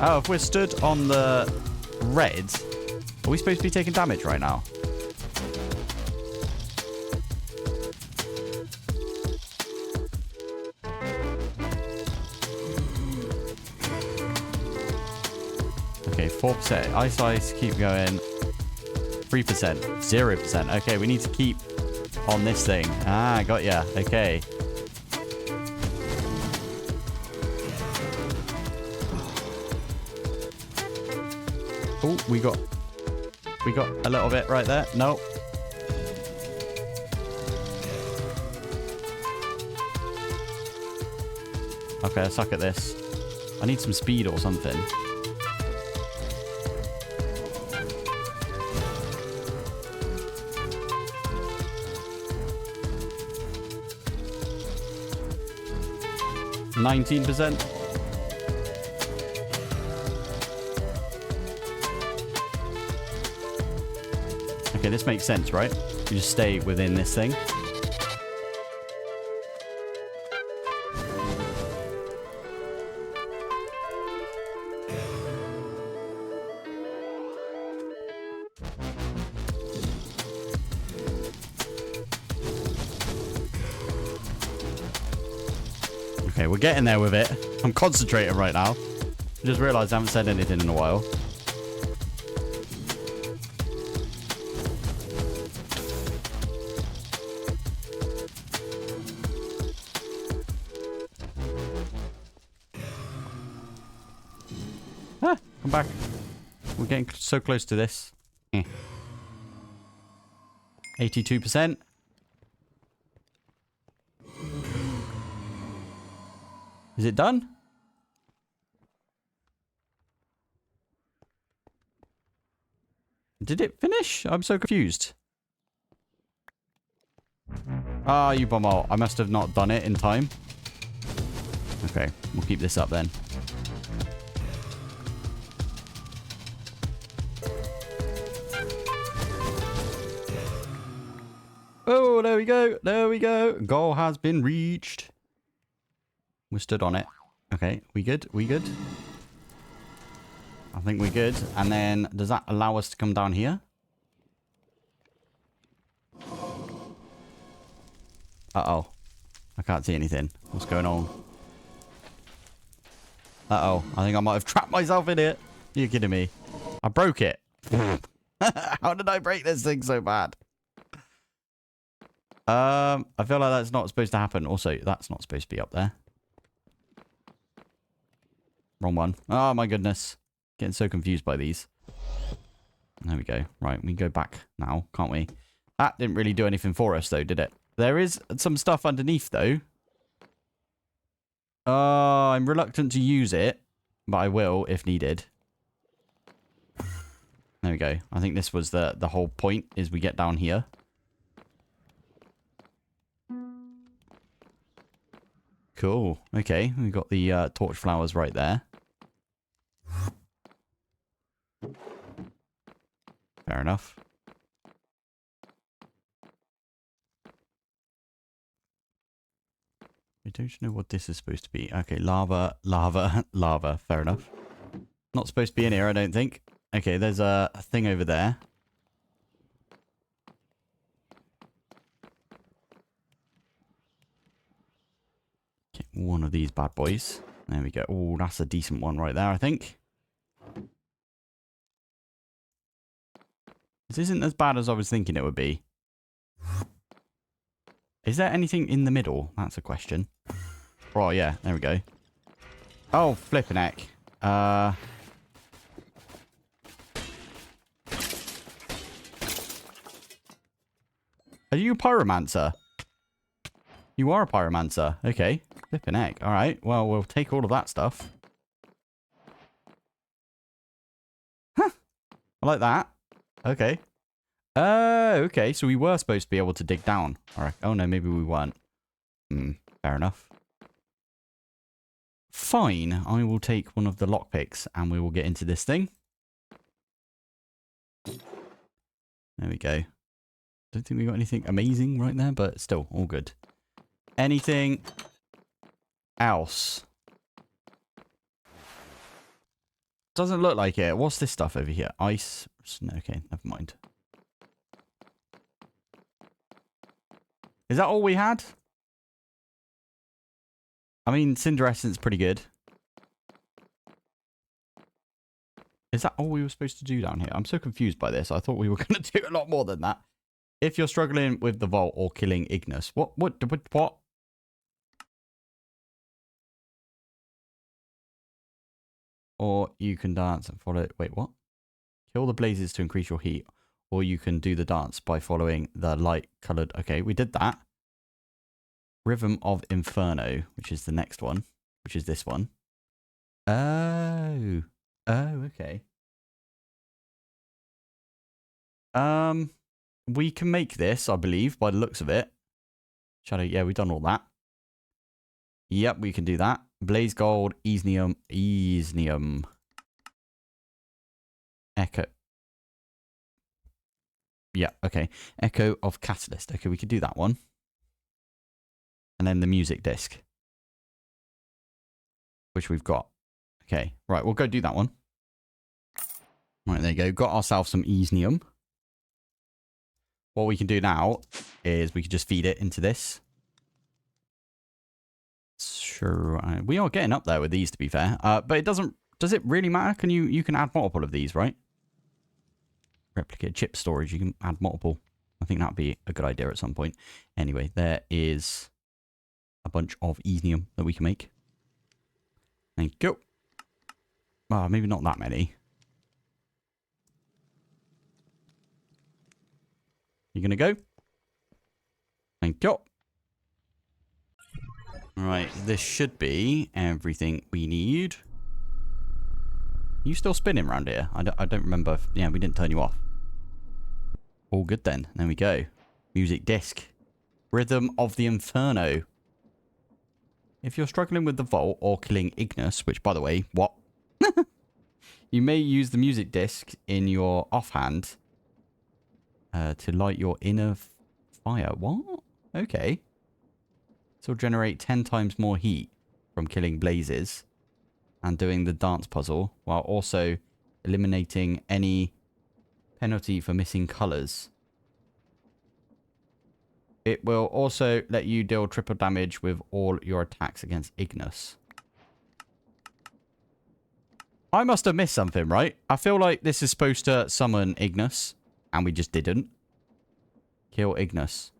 Oh, if we're stood on the red, are we supposed to be taking damage right now? Okay, 4%. Ice, keep going. 3%. 0%. Okay, we need to keep on this thing. Ah, got ya. Okay. Oh, we got a little bit right there. Nope. Okay, I suck at this. I need some speed or something. %. Okay, this makes sense, right? You just stay within this thing. Okay, we're getting there with it. I'm concentrating right now. I just realized I haven't said anything in a while. Ah, come back. We're getting so close to this. 82%. Is it done? Did it finish? I'm so confused. Ah, you bumhole. I must have not done it in time. Okay, we'll keep this up then. Oh, there we go. There we go. Goal has been reached. We stood on it. Okay, we good? We good? I think we're good. And then, does that allow us to come down here? Uh-oh. I can't see anything. What's going on? Uh-oh. I think I might have trapped myself in it. You're kidding me. I broke it. How did I break this thing so bad? I feel like that's not supposed to happen. Also, that's not supposed to be up there. Wrong one. Oh, my goodness. Getting so confused by these. There we go. Right, we can go back now, can't we? That didn't really do anything for us, though, did it? There is some stuff underneath, though. I'm reluctant to use it, but I will if needed. There we go. I think this was the whole point, is we get down here. Cool. Okay, we've got the torch flowers right there. Fair enough. I don't know what this is supposed to be. Okay, lava, lava, lava. Fair enough. Not supposed to be in here, I don't think. Okay, there's a thing over there. Okay, one of these bad boys. There we go. Oh, that's a decent one right there, I think. This isn't as bad as I was thinking it would be. Is there anything in the middle? That's a question. Oh, yeah. There we go. Oh, flippin' heck. Are you a pyromancer? You are a pyromancer. Okay. Flippin' heck. All right. Well, we'll take all of that stuff. Huh. I like that. Okay. Okay. So we were supposed to be able to dig down. All right. Oh, no. Maybe we weren't. Fair enough. Fine. I will take one of the lockpicks and we will get into this thing. There we go. Don't think we got anything amazing right there, but still all good. Anything else? Doesn't look like it. What's this stuff over here? Ice? Okay, never mind. Is that all we had? I mean, Cinder Essence pretty good. Is that all we were supposed to do down here? I'm so confused by this. I thought we were going to do a lot more than that. If you're struggling with the vault or killing Ignis. What? Or you can dance and follow... Wait, what? Kill the blazes to increase your heat. Or you can do the dance by following the light-coloured... Okay, we did that. Rhythm of Inferno, which is the next one. Which is this one. Oh. Oh, okay. We can make this, I believe, by the looks of it. Shadow, yeah, we've done all that. Yep, we can do that. Blaze Gold, Easnium. Echo. Yeah, okay. Echo of Catalyst. Okay, we could do that one. And then the music disc. Which we've got. Okay, right, we'll go do that one. Right, there you go. Got ourselves some Easnium. What we can do now is we can just feed it into this. Sure, we are getting up there with these, to be fair. But it doesn't... Does it really matter? You can add multiple of these, right? Replicate chip storage. You can add multiple. I think that'd be a good idea at some point. Anyway, there is a bunch of Easnium that we can make. Thank you. Well, maybe not that many. You gonna go? Thank you. Right, this should be everything we need. You still spinning around here? I don't remember. If, yeah, we didn't turn you off. All good then. There we go. Music disc. Rhythm of the Inferno. If you're struggling with the vault or killing Ignis, which, by the way, what? You may use the music disc in your offhand to light your inner fire. What? Okay. This will generate 10 times more heat from killing blazes and doing the dance puzzle, while also eliminating any penalty for missing colours. It will also let you deal triple damage with all your attacks against Ignis. I must have missed something, right? I feel like this is supposed to summon Ignis, and we just didn't. Kill Ignis.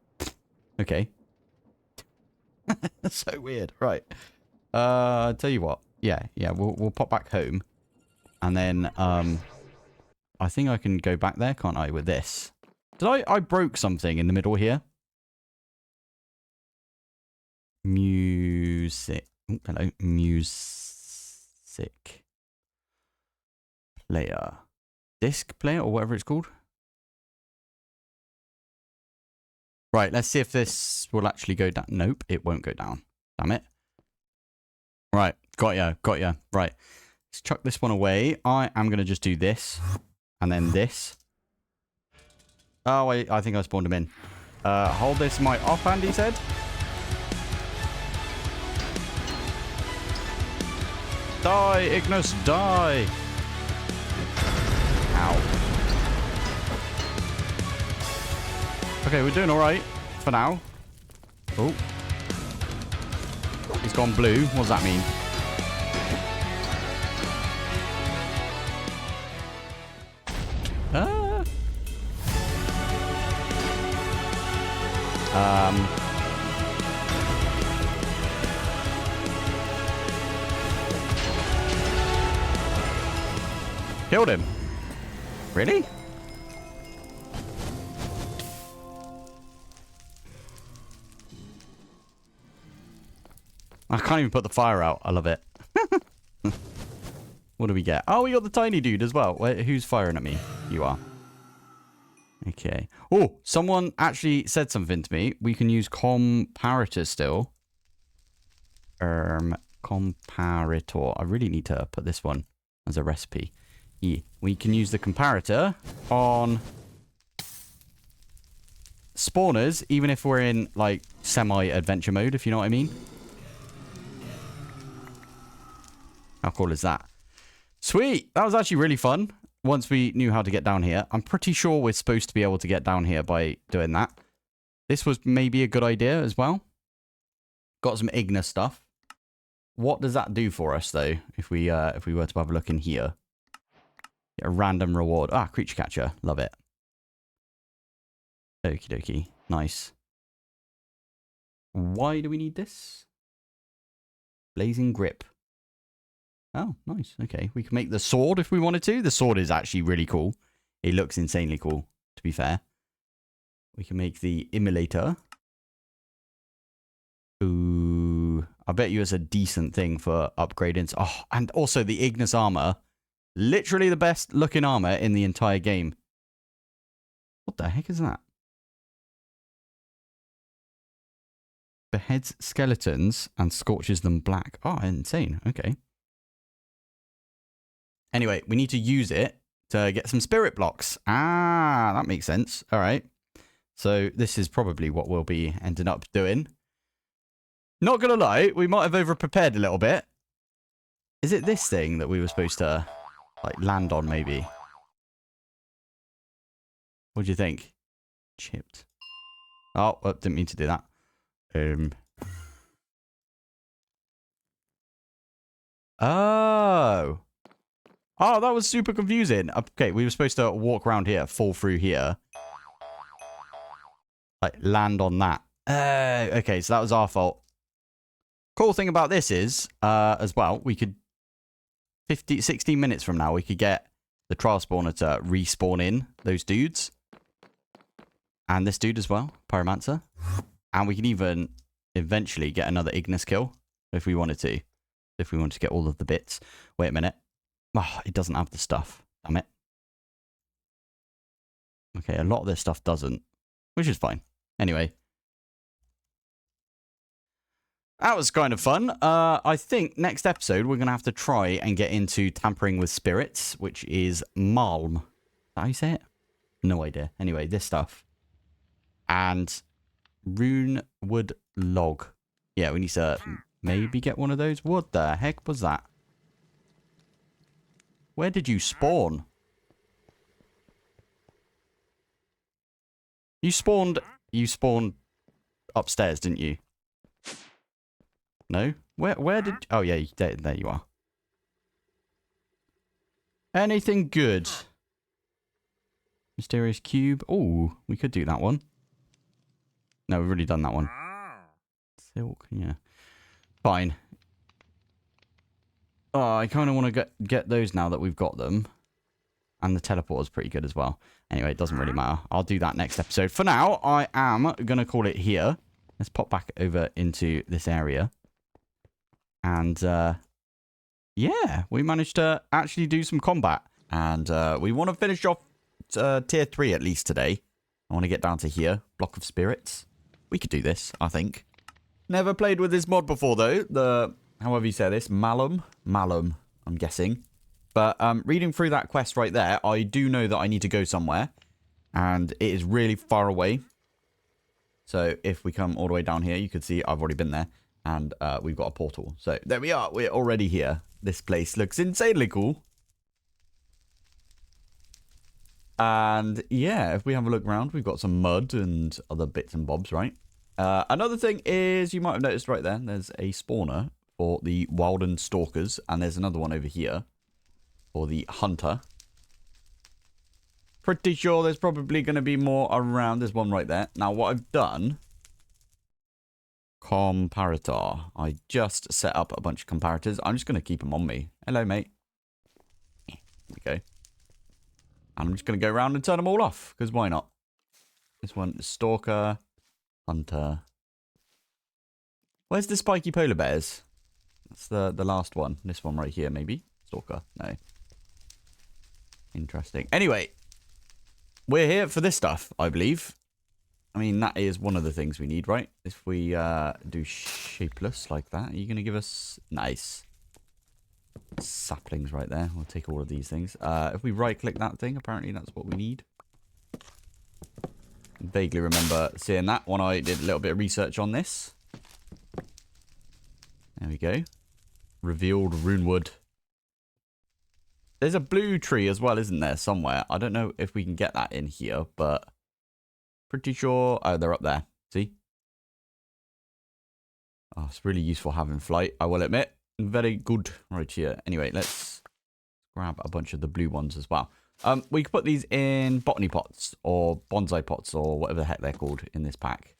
Okay. That's so weird. Right. Tell you what. Yeah, we'll pop back home. And then, I think I can go back there, can't I, with this? Did I broke something in the middle here? Music. Oh, hello. Music. Player. Disc player, or whatever it's called. Right, let's see if this will actually go down. Nope, it won't go down. Damn it. Right, got ya. Right, let's chuck this one away. I am going to just do this. And then this. Oh, wait, I think I spawned him in. Hold this in my offhand, he said. Die, Ignis, die. Ow. Okay, we're doing all right for now. Oh. He's gone blue. What does that mean? Killed him. Really? I can't even put the fire out. I love it. What do we get? Oh, we got the tiny dude as well. Wait, who's firing at me? You are. Okay. Oh, someone actually said something to me. We can use comparators still. Comparator. I really need to put this one as a recipe. Yeah. We can use the comparator on spawners, even if we're in, like, semi-adventure mode, if you know what I mean. How cool is that? Sweet! That was actually really fun. Once we knew how to get down here. I'm pretty sure we're supposed to be able to get down here by doing that. This was maybe a good idea as well. Got some Ignis stuff. What does that do for us, though, if we were to have a look in here? Get a random reward. Ah, creature catcher. Love it. Okie dokie. Nice. Why do we need this? Blazing grip. Oh, nice. Okay. We can make the sword if we wanted to. The sword is actually really cool. It looks insanely cool, to be fair. We can make the immolator. Ooh. I bet you it's a decent thing for upgrading. Oh, and also the Ignis armor. Literally the best looking armor in the entire game. What the heck is that? Beheads skeletons and scorches them black. Oh, insane. Okay. Anyway, we need to use it to get some spirit blocks. Ah, that makes sense. All right. So this is probably what we'll be ending up doing. Not gonna lie, we might have over-prepared a little bit. Is it this thing that we were supposed to, like, land on, maybe? What do you think? Chipped. Oh, well, didn't mean to do that. Oh. Oh, that was super confusing. Okay, we were supposed to walk around here, fall through here. Like, land on that. Okay, so that was our fault. Cool thing about this is, as well, we could 16 minutes from now, we could get the trial spawner to respawn in those dudes. And this dude as well, Pyromancer. And we can even eventually get another Ignis kill if we wanted to. If we wanted to get all of the bits. Wait a minute. Oh, it doesn't have the stuff. Damn it. Okay, a lot of this stuff doesn't. Which is fine. Anyway. That was kind of fun. I think next episode we're going to have to try and get into tampering with spirits, which is Malm. Is that how you say it? No idea. Anyway, this stuff. And rune wood log. Yeah, we need to maybe get one of those. What the heck was that? Where did you spawn? You spawned upstairs, didn't you? No? Where did... Oh, yeah, there you are. Anything good? Mysterious cube. Oh, we could do that one. No, we've already done that one. Silk, yeah. Fine. Oh, I kind of want to get those now that we've got them. And the teleport is pretty good as well. Anyway, it doesn't really matter. I'll do that next episode. For now, I am going to call it here. Let's pop back over into this area. And, yeah, we managed to actually do some combat. And we want to finish off tier 3 at least today. I want to get down to here. Block of spirits. We could do this, I think. Never played with this mod before, though. However you say this. Malum, I'm guessing. But reading through that quest right there, I do know that I need to go somewhere. And it is really far away. So if we come all the way down here, you can see I've already been there. And we've got a portal. So there we are. We're already here. This place looks insanely cool. And yeah, if we have a look around, we've got some mud and other bits and bobs, right? Another thing is, you might have noticed right there, there's a spawner for the Wilden Stalkers. And there's another one over here for the Hunter. Pretty sure there's probably going to be more around. There's one right there. Now, what I've done... Comparator. I just set up a bunch of comparators. I'm just going to keep them on me. Hello, mate. There we go. And I'm just going to go around and turn them all off, because why not? This one is Stalker, Hunter. Where's the spiky polar bears? That's the last one. This one right here, maybe. Stalker. No. Interesting. Anyway, we're here for this stuff, I believe. I mean, that is one of the things we need, right? If we do shapeless like that, are you going to give us... Nice. Saplings right there. We'll take all of these things. If we right-click that thing, apparently that's what we need. I vaguely remember seeing that when I did a little bit of research on this. There we go. Revealed runewood. There's a blue tree as well, isn't there, somewhere? I don't know if we can get that in here, but... Pretty sure... Oh, they're up there. See? Oh, it's really useful having flight, I will admit. Very good right here. Anyway, let's grab a bunch of the blue ones as well. We could put these in botany pots or bonsai pots or whatever the heck they're called in this pack.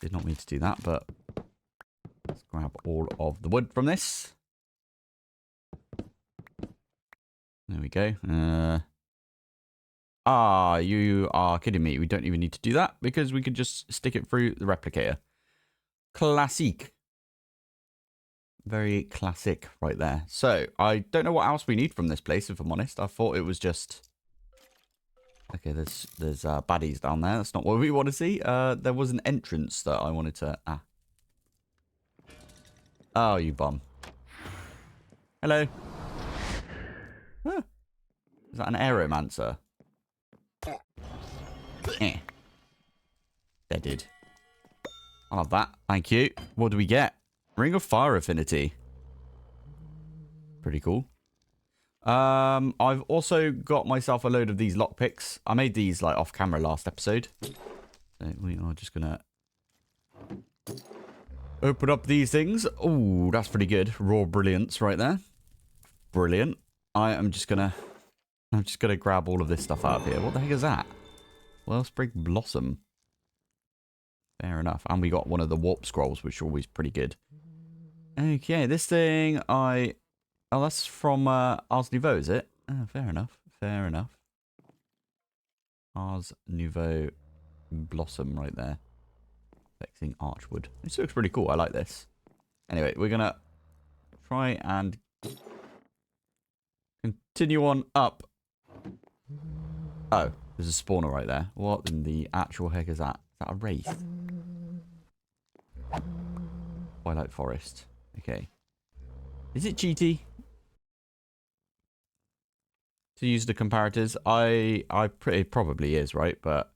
Did not mean to do that, but let's grab all of the wood from this. There we go. You are kidding me. We don't even need to do that because we could just stick it through the replicator. Classic. Very classic right there. So, I don't know what else we need from this place, if I'm honest. I thought it was just... Okay, there's baddies down there. That's not what we want to see. There was an entrance that I wanted to... Oh, you bum. Hello. Huh. Is that an aeromancer? Deaded. I'll have that. Thank you. What do we get? Ring of Fire Affinity. Pretty cool. I've also got myself a load of these lockpicks. I made these like off camera last episode. So we are just gonna open up these things. Oh, that's pretty good. Raw brilliance right there. Brilliant. I'm just gonna grab all of this stuff out of here. What the heck is that? Wellspring Blossom. Fair enough. And we got one of the warp scrolls, which are always pretty good. Okay, this thing Oh, that's from Ars Nouveau, is it? Oh, fair enough. Fair enough. Ars Nouveau Blossom right there. Vexing Archwood. This looks pretty cool. I like this. Anyway, we're going to try and continue on up. Oh, there's a spawner right there. What in the actual heck is that? Is that a wraith? Twilight Forest. Okay. Is it cheaty to use the comparators? It probably is, right? But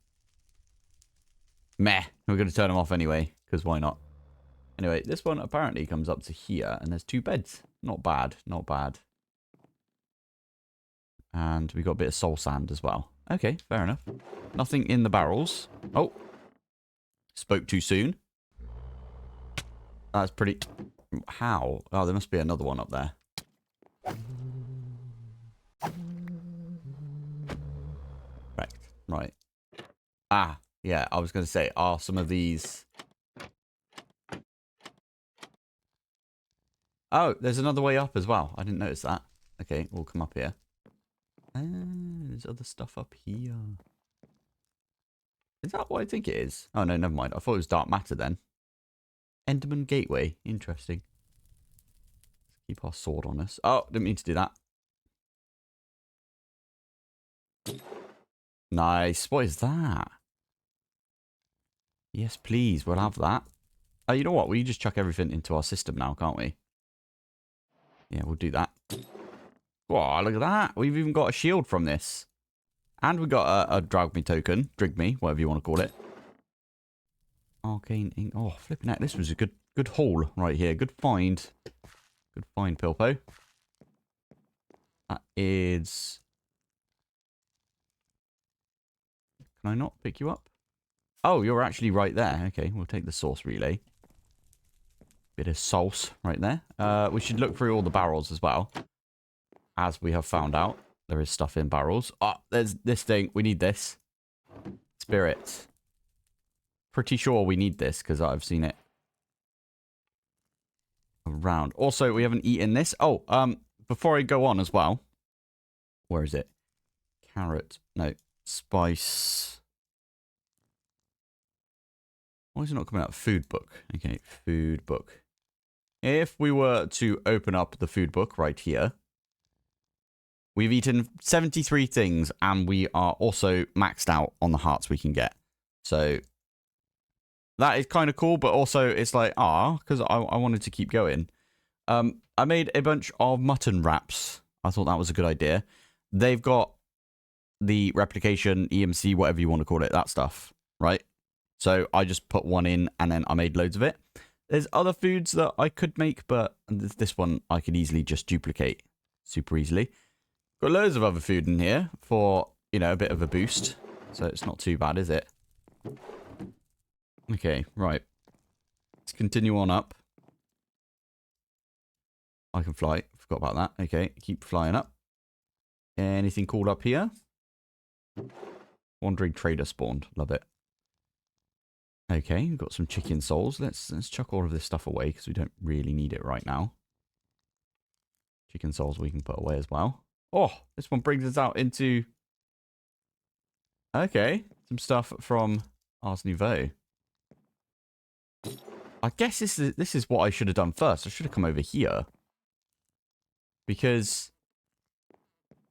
meh. We're going to turn them off anyway, because why not? Anyway, this one apparently comes up to here, and there's 2 beds. Not bad. Not bad. And we got a bit of soul sand as well. Okay, fair enough. Nothing in the barrels. Oh. Spoke too soon. That's pretty... How? Oh, there must be another one up there. Right. Ah, yeah, I was going to say, are some of these... Oh, there's another way up as well. I didn't notice that. Okay, we'll come up here. There's other stuff up here. Is that what I think it is? Oh, no, never mind. I thought it was dark matter then. Enderman Gateway. Interesting. Let's keep our sword on us. Oh, didn't mean to do that. Nice. What is that? Yes, please. We'll have that. Oh, you know what? We can just chuck everything into our system now, can't we? Yeah, we'll do that. Whoa, look at that. We've even got a shield from this. And we got a drag me token. Drig me, whatever you want to call it. Arcane ink. Oh, flipping out. This was a good haul right here. Good find. Good find, Pilpoh. That is... Can I not pick you up? Oh, you're actually right there. Okay, we'll take the source relay. Bit of sauce right there. We should look through all the barrels as well. As we have found out, there is stuff in barrels. Oh, there's this thing. We need this. Spirit. Pretty sure we need this because I've seen it around. Also, we haven't eaten this. Oh, before I go on as well. Where is it? Carrot. No. Spice. Why is it not coming out? Food book. Okay, food book. If we were to open up the food book right here, we've eaten 73 things and we are also maxed out on the hearts we can get. So that is kind of cool, but also it's like, because I wanted to keep going. I made a bunch of mutton wraps. I thought that was a good idea. They've got the replication, EMC, whatever you want to call it, that stuff, right? So I just put one in and then I made loads of it. There's other foods that I could make, but this one I could easily just duplicate super easily. Got loads of other food in here for, you know, a bit of a boost. So it's not too bad, is it? Okay, right. Let's continue on up. I can fly. Of Forgot about that. Okay, keep flying up. Anything cool up here? Wandering trader spawned. Love it. Okay, we've got some chicken souls. Let's chuck all of this stuff away because we don't really need it right now. Chicken souls we can put away as well. Oh, this one brings us out into... Okay, some stuff from Ars Nouveau. I guess this is what I should have done first. I should have come over here. Because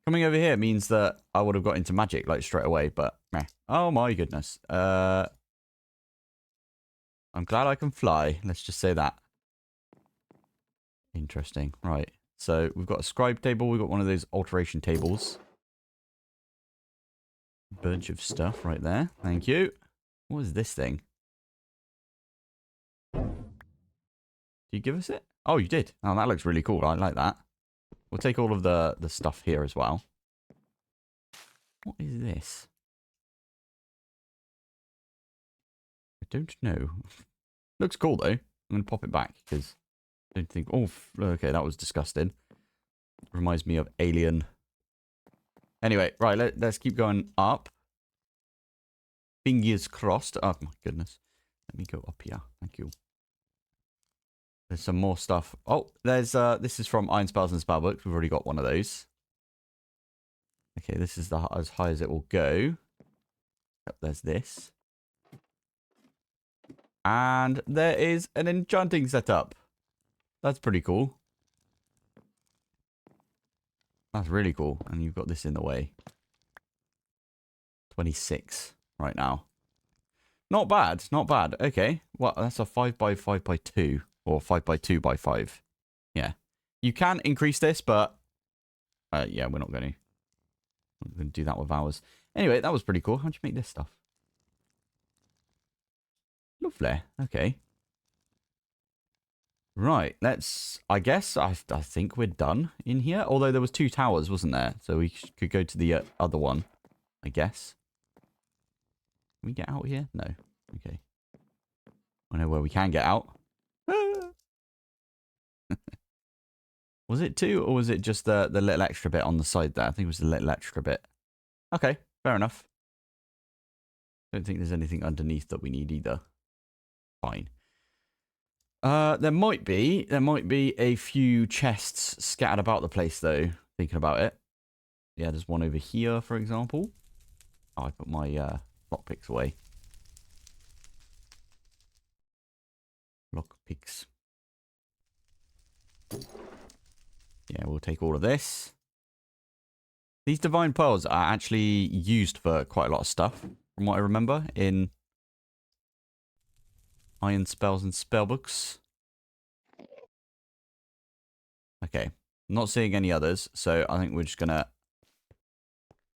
coming over here means that I would have got into magic like straight away, but meh. Oh my goodness. I'm glad I can fly. Let's just say that. Interesting. Right. So we've got a scribe table. We've got one of those alteration tables. Bunch of stuff right there. Thank you. What is this thing? Did you give us it? Oh, you did. Oh, that looks really cool. I like that. We'll take all of the stuff here as well. What is this? I don't know. Looks cool, though. I'm going to pop it back because I don't think... Oh, okay, that was disgusting. Reminds me of Alien. Anyway, right, let's keep going up. Fingers crossed. Oh, my goodness. Let me go up here. Thank you. There's some more stuff. Oh, there's this is from Iron Spells and Spellbooks. We've already got one of those. Okay, this is as high as it will go. Yep, there's this. And there is an enchanting setup. That's pretty cool. That's really cool. And you've got this in the way. 26 right now. Not bad. Not bad. Okay. Well, that's a 5x5x2. Or 5x2x5. Yeah. You can increase this, but... yeah, we're not going to. I'm going to do that with ours. Anyway, that was pretty cool. How'd you make this stuff? Lovely. Okay. Right. Let's... I guess I think we're done in here. Although there was 2 towers, wasn't there? So we could go to the other one. I guess. Can we get out here? No. Okay. I know where we can get out. Was it 2 or was it just the little extra bit on the side there? I think it was the little extra bit. Okay, fair enough. Don't think there's anything underneath that we need either. Fine. There might be a few chests scattered about the place though, thinking about it. Yeah, there's one over here, for example. Oh, I put my lockpicks away. Lockpicks. Yeah, we'll take all of this. These divine pearls are actually used for quite a lot of stuff, from what I remember, in Iron Spells and Spellbooks. Okay, not seeing any others, so I think we're just gonna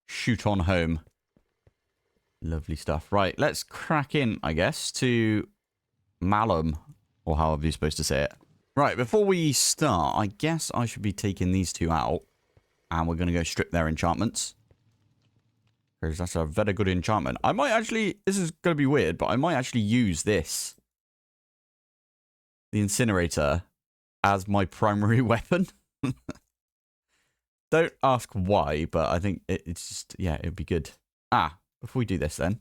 shoot on home. Lovely stuff. Right, let's crack in, I guess, to Malum, or however you're supposed to say it. Right, before we start, I guess I should be taking these 2 out. And we're going to go strip their enchantments. Because that's a very good enchantment. I might actually... This is going to be weird, but I might actually use this. The incinerator. As my primary weapon. Don't ask why, but I think it's just... Yeah, it'd be good. Ah, before we do this then.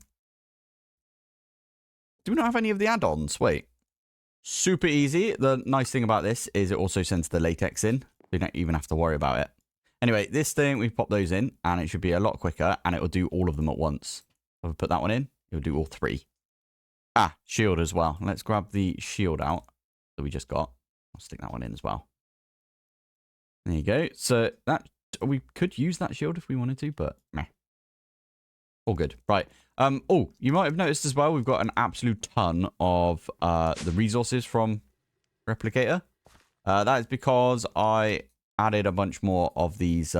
Do we not have any of the add-ons? Wait. Super easy. The nice thing about this is it also sends the latex in. You don't even have to worry about it. Anyway, this thing, we pop those in, and it should be a lot quicker, and it will do all of them at once. If I put that one in, it will do all 3. Ah, shield as well. Let's grab the shield out that we just got. I'll stick that one in as well. There you go. So that we could use that shield if we wanted to, but meh. All good. Right. Oh, you might have noticed as well, we've got an absolute ton of the resources from Replicator. That is because I added a bunch more of these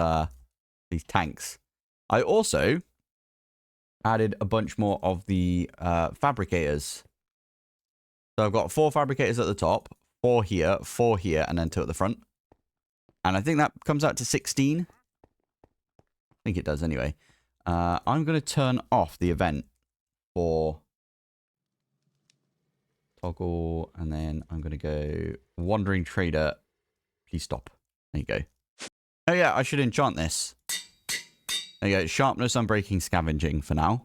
tanks. I also added a bunch more of the fabricators. So I've got 4 fabricators at the top, 4 here, and then 2 at the front. And I think that comes out to 16. I think it does anyway. I'm going to turn off the event for toggle, and then I'm going to go Wandering Trader. Please stop. There you go. Oh yeah, I should enchant this. There you go. Sharpness, unbreaking, scavenging for now.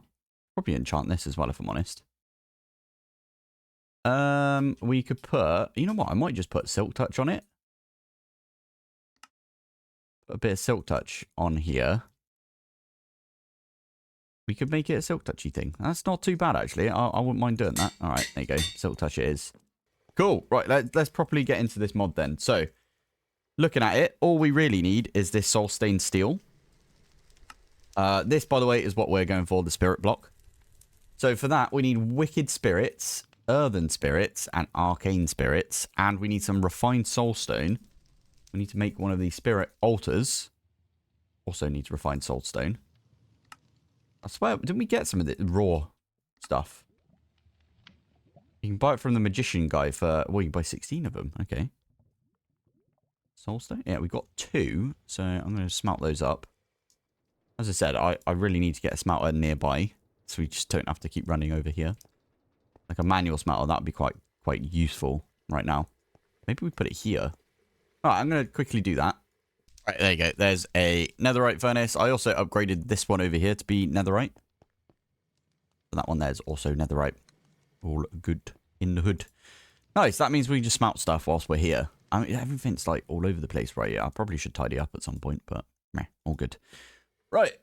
Probably enchant this as well, if I'm honest. We could put... You know what? I might just put Silk Touch on it. Put a bit of Silk Touch on here. We could make it a Silk Touchy thing. That's not too bad, actually. I wouldn't mind doing that. All right, there you go. Silk Touch it is. Cool. Right, let's properly get into this mod then. So, looking at it, all we really need is this Soul Stained Steel. This, by the way, is what we're going for, the Spirit Block. So for that, we need Wicked Spirits, Earthen Spirits, and Arcane Spirits. And we need some Refined Soulstone. We need to make one of these Spirit Altars. Also needs Refined Soulstone. I swear, didn't we get some of the raw stuff? You can buy it from the Magician guy for... Well, you can buy 16 of them. Okay. Soulstone? Yeah, we got 2. So I'm going to smelt those up. As I said, I really need to get a smelter nearby. So we just don't have to keep running over here. Like a manual smelter, that would be quite useful right now. Maybe we put it here. Alright, I'm going to quickly do that. Right, there you go. There's a netherite furnace. I also upgraded this one over here to be netherite. And that one there is also netherite. All good in the hood. Nice, that means we can just smelt stuff whilst we're here. I mean, everything's like all over the place right here. I probably should tidy up at some point, but meh, all good. Right,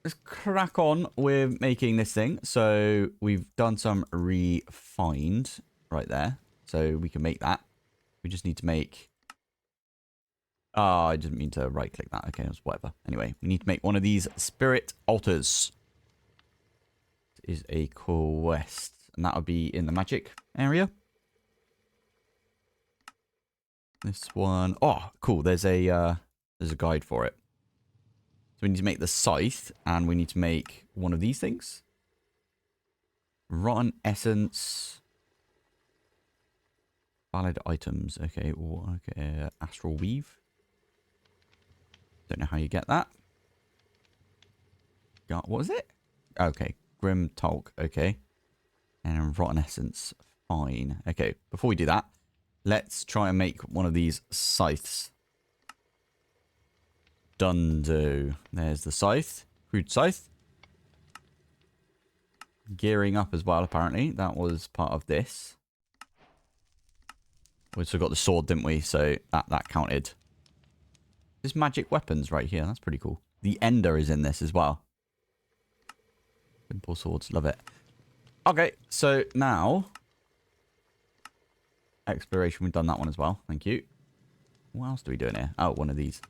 let's crack on with making this thing. So we've done some refined right there. So we can make that. We just need to make... Oh, I didn't mean to right click that. Okay, it was whatever. Anyway, we need to make one of these Spirit Altars. This is a quest. And that would be in the magic area. This one... Oh, cool. There's a guide for it. So we need to make the scythe, and we need to make one of these things. Rotten essence. Valid items. Okay, okay. Astral weave. Don't know how you get that. What is it? Okay, grim talk. Okay, and rotten essence. Fine. Okay, before we do that, let's try and make one of these scythes. Dundo. There's the scythe. Crude scythe. Gearing up as well, apparently. That was part of this. We also got the sword, didn't we? So that counted. There's magic weapons right here. That's pretty cool. The Ender is in this as well. Simple swords. Love it. Okay, so now... Exploration. We've done that one as well. Thank you. What else do we do in here? Oh, one of these.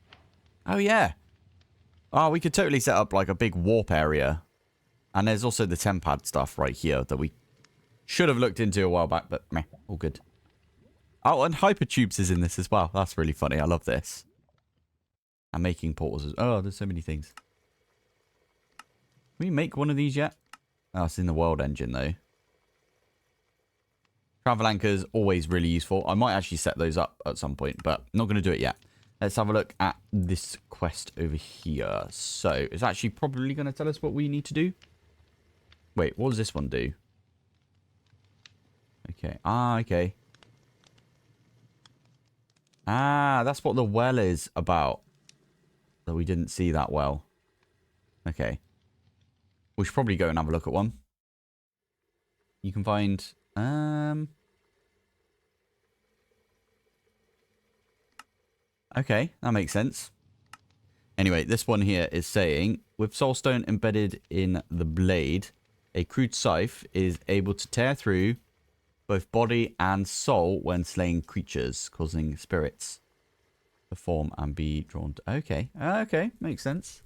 Oh, yeah. Oh, we could totally set up like a big warp area. And there's also the Tempad stuff right here that we should have looked into a while back, but meh, all good. Oh, and Hypertubes is in this as well. That's really funny. I love this. And making portals. Oh, there's so many things. Can we make one of these yet? Oh, it's in the world engine, though. Travel anchors, always really useful. I might actually set those up at some point, but not going to do it yet. Let's have a look at this quest over here. So, it's actually probably going to tell us what we need to do. Wait, what does this one do? Okay. Ah, okay. Ah, that's what the well is about. That we didn't see that well. Okay. We should probably go and have a look at one. You can find... Okay, that makes sense. Anyway, this one here is saying, with soulstone embedded in the blade, a crude scythe is able to tear through both body and soul when slaying creatures, causing spirits to form and be drawn to... Okay, okay, makes sense.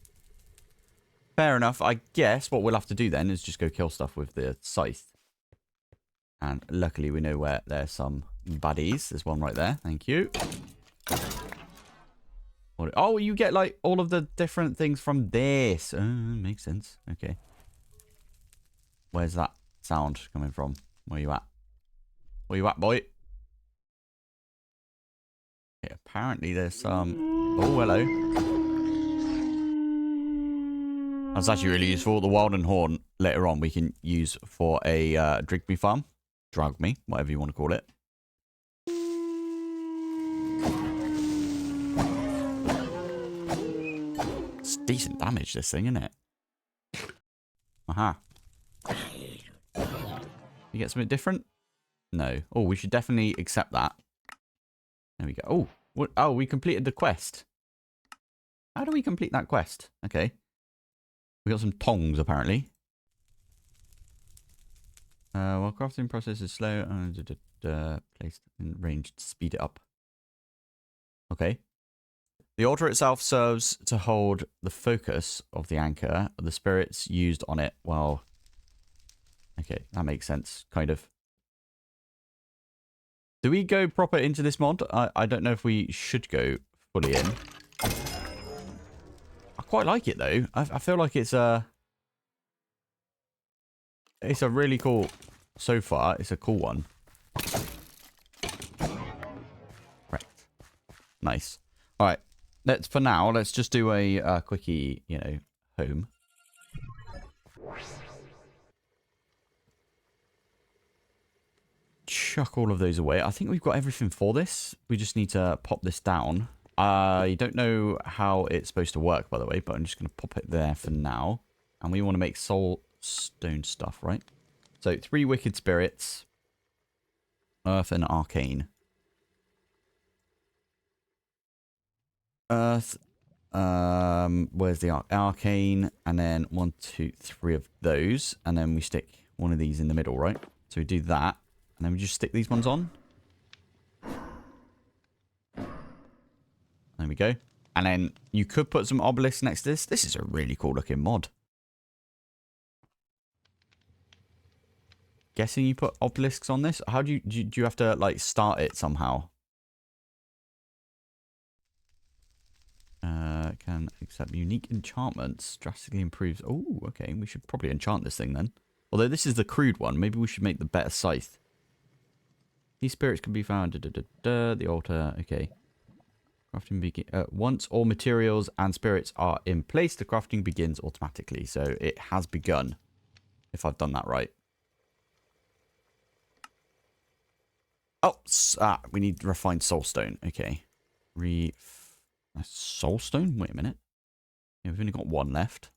Fair enough. I guess what we'll have to do then is just go kill stuff with the scythe. And luckily we know where there's some baddies. There's one right there. Thank you. Oh, you get like all of the different things from this. Makes sense. Okay. Where's that sound coming from? Where you at? Where you at, boy? Okay, apparently there's some... Oh, hello. That's actually really useful. The Wilden Horn, later on, we can use for a Drigme farm. Dragme, whatever you want to call it. decent damage, this thing, isn't it? Aha. You get something different? No. Oh, we should definitely accept that. There we go. Oh, what? Oh, we completed the quest. How do we complete that quest? Okay. We got some tongs, apparently. While crafting process is slow, placed in range to speed it up. Okay. The altar itself serves to hold the focus of the anchor. The spirits used on it, well... Okay, that makes sense, kind of. Do we go proper into this mod? I don't know if we should go fully in. I quite like it, though. I feel like it's a really cool... So far, it's a cool one. Right. Nice. All right. For now, let's just do a quickie, you know, home. Chuck all of those away. I think we've got everything for this. We just need to pop this down. I don't know how it's supposed to work, by the way, but I'm just going to pop it there for now. And we want to make soul stone stuff, right? So 3 wicked spirits, earth and arcane. Earth, where's the arcane? And then 1, 2, 3 of those. And then we stick one of these in the middle, right? So we do that. And then we just stick these ones on. There we go. And then you could put some obelisks next to this. This is a really cool looking mod. Guessing you put obelisks on this? How do you have to, like, start it somehow? Can accept unique enchantments. Drastically improves. Oh, okay. We should probably enchant this thing then. Although this is the crude one. Maybe we should make the better scythe. These spirits can be found. The altar. Okay. Crafting begin. Once all materials and spirits are in place, the crafting begins automatically. So it has begun. If I've done that right. Oh, we need refined soulstone. Okay. Soulstone? Wait a minute. Yeah, we've only got 1 left.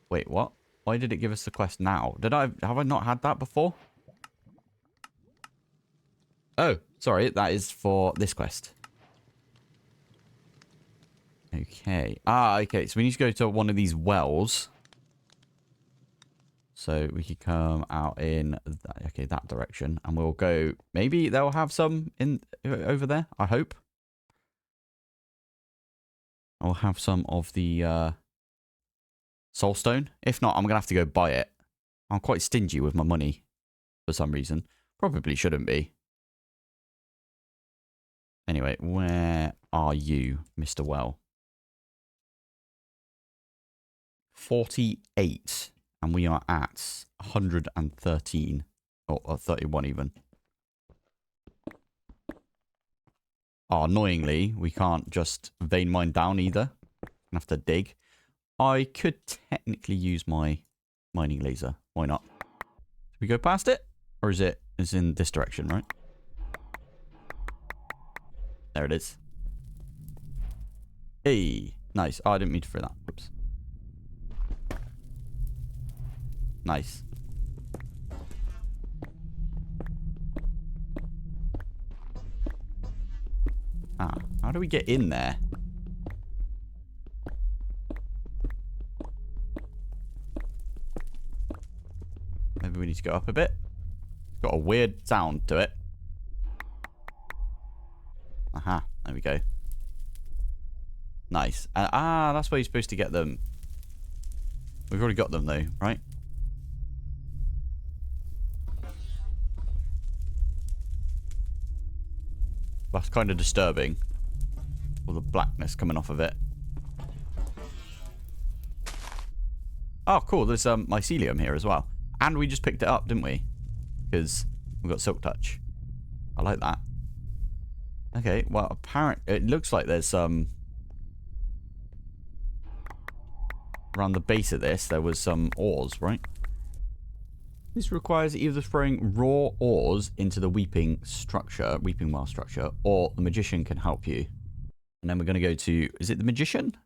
Wait, what? Why did it give us the quest now? Have I not had that before? Oh, sorry. That is for this quest. Okay. Okay. So we need to go to one of these wells. So we could come out in, that direction. And we'll go, maybe they'll have some over there, I hope. I'll have some of the soulstone. If not, I'm going to have to go buy it. I'm quite stingy with my money for some reason. Probably shouldn't be. Anyway, where are you, Mr. Well? 48. And we are at 113. Or 31 even. Oh, annoyingly, we can't just vein mine down either. I have to dig. I could technically use my mining laser. Why not? Should we go past it? Or is it in this direction, right? There it is. Hey, nice. Oh, I didn't mean to throw that. Whoops. Nice. How do we get in there? Maybe we need to go up a bit. It's got a weird sound to it. Aha, there we go. Nice. That's where you're supposed to get them. We've already got them though, right? That's kind of disturbing. All the blackness coming off of it. Oh, cool. There's mycelium here as well. And we just picked it up, didn't we? Because we've got silk touch. I like that. Okay, well, apparently it looks like there's some... around the base of this, there was some ores, right? This requires either throwing raw ores into the weeping well structure, or the magician can help you. And then we're going to go to... is it the magician?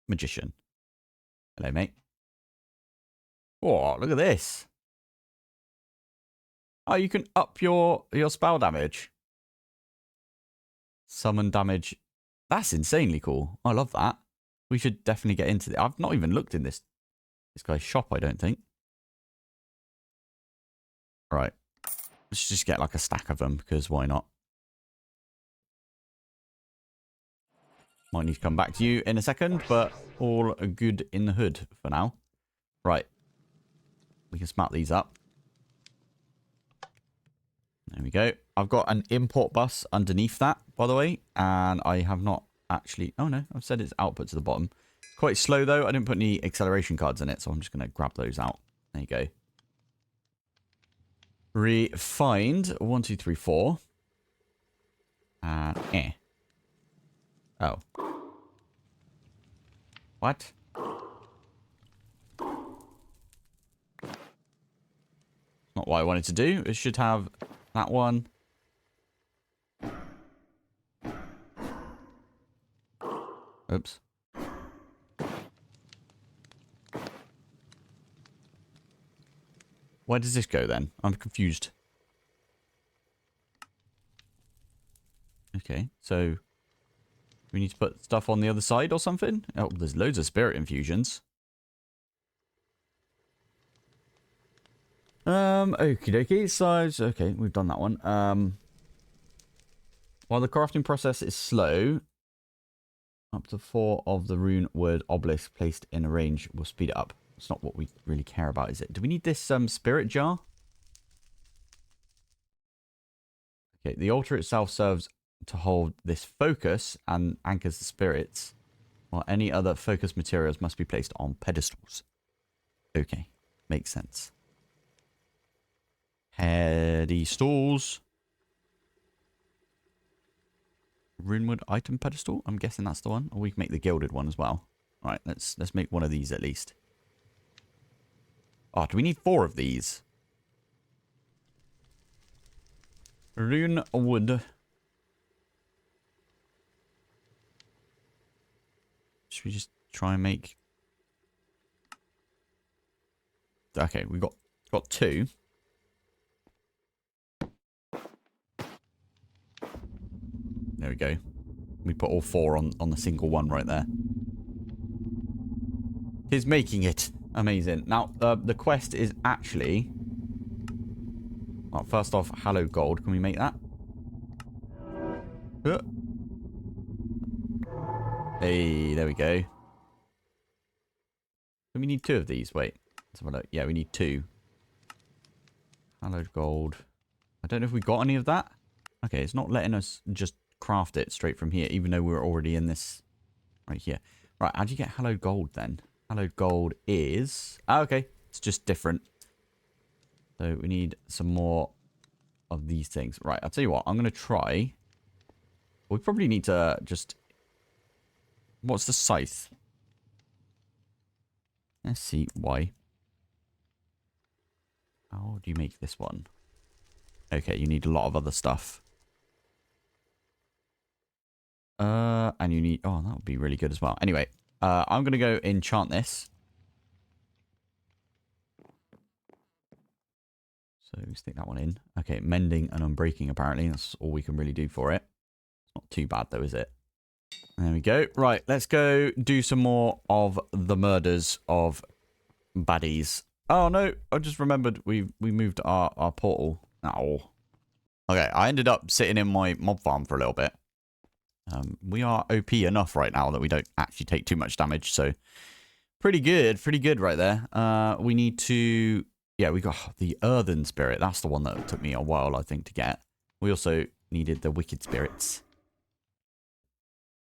Magician. Hello, mate. Oh, look at this. Oh, you can up your spell damage. Summon damage. That's insanely cool. I love that. We should definitely get into it. I've not even looked in this guy's shop, I don't think. Right. Let's just get like a stack of them, because why not? Might need to come back to you in a second, but all good in the hood for now. Right. We can smart these up. There we go. I've got an import bus underneath that, by the way, and I have not actually... Oh, no. I've said it's output to the bottom. Quite slow, though. I didn't put any acceleration cards in it, so I'm just going to grab those out. There you go. Refined. 1, 2, 3, 4. And Oh. What? Not what I wanted to do. It should have that one. Oops. Where does this go then? I'm confused. Okay, so we need to put stuff on the other side or something? Oh, there's loads of spirit infusions. Okie dokie. So, okay, we've done that one. While the crafting process is slow, up to 4 of the rune word obelisk placed in a range will speed it up. It's not what we really care about, is it? Do we need this spirit jar? Okay, the altar itself serves to hold this focus and anchors the spirits, while any other focus materials must be placed on pedestals. Okay, makes sense. Pedestals. Runewood item pedestal? I'm guessing that's the one. Or we can make the gilded one as well. Alright, let's make one of these at least. Oh, do we need 4 of these? Runewood. Should we just try and make... Okay, we got 2. There we go. We put all 4 on the single one right there. He's making it. Amazing. Now, the quest is actually... Well, first off, hallowed gold. Can we make that? Hey, there we go. Do we need 2 of these? Wait. Let's have a look. Yeah, we need 2. Hallowed gold. I don't know if we got any of that. Okay, it's not letting us just craft it straight from here, even though we're already in this right here. Right, how do you get hallowed gold then? Hallowed gold is... Oh, okay. It's just different. So we need some more of these things. Right, I'll tell you what. I'm going to try... We probably need to just... What's the scythe? Let's see why. How do you make this one? Okay, you need a lot of other stuff. And you need... Oh, that would be really good as well. Anyway, I'm going to go enchant this. So stick that one in. Okay, mending and unbreaking apparently. That's all we can really do for it. It's not too bad though, is it? There we go. Right, let's go do some more of the murders of baddies. Oh no, I just remembered we moved our portal. Oh. Okay, I ended up sitting in my mob farm for a little bit. We are OP enough right now that we don't actually take too much damage, so pretty good right there. We need to... Yeah, we got the Earthen Spirit. That's the one that took me a while, I think, to get. We also needed the Wicked Spirits.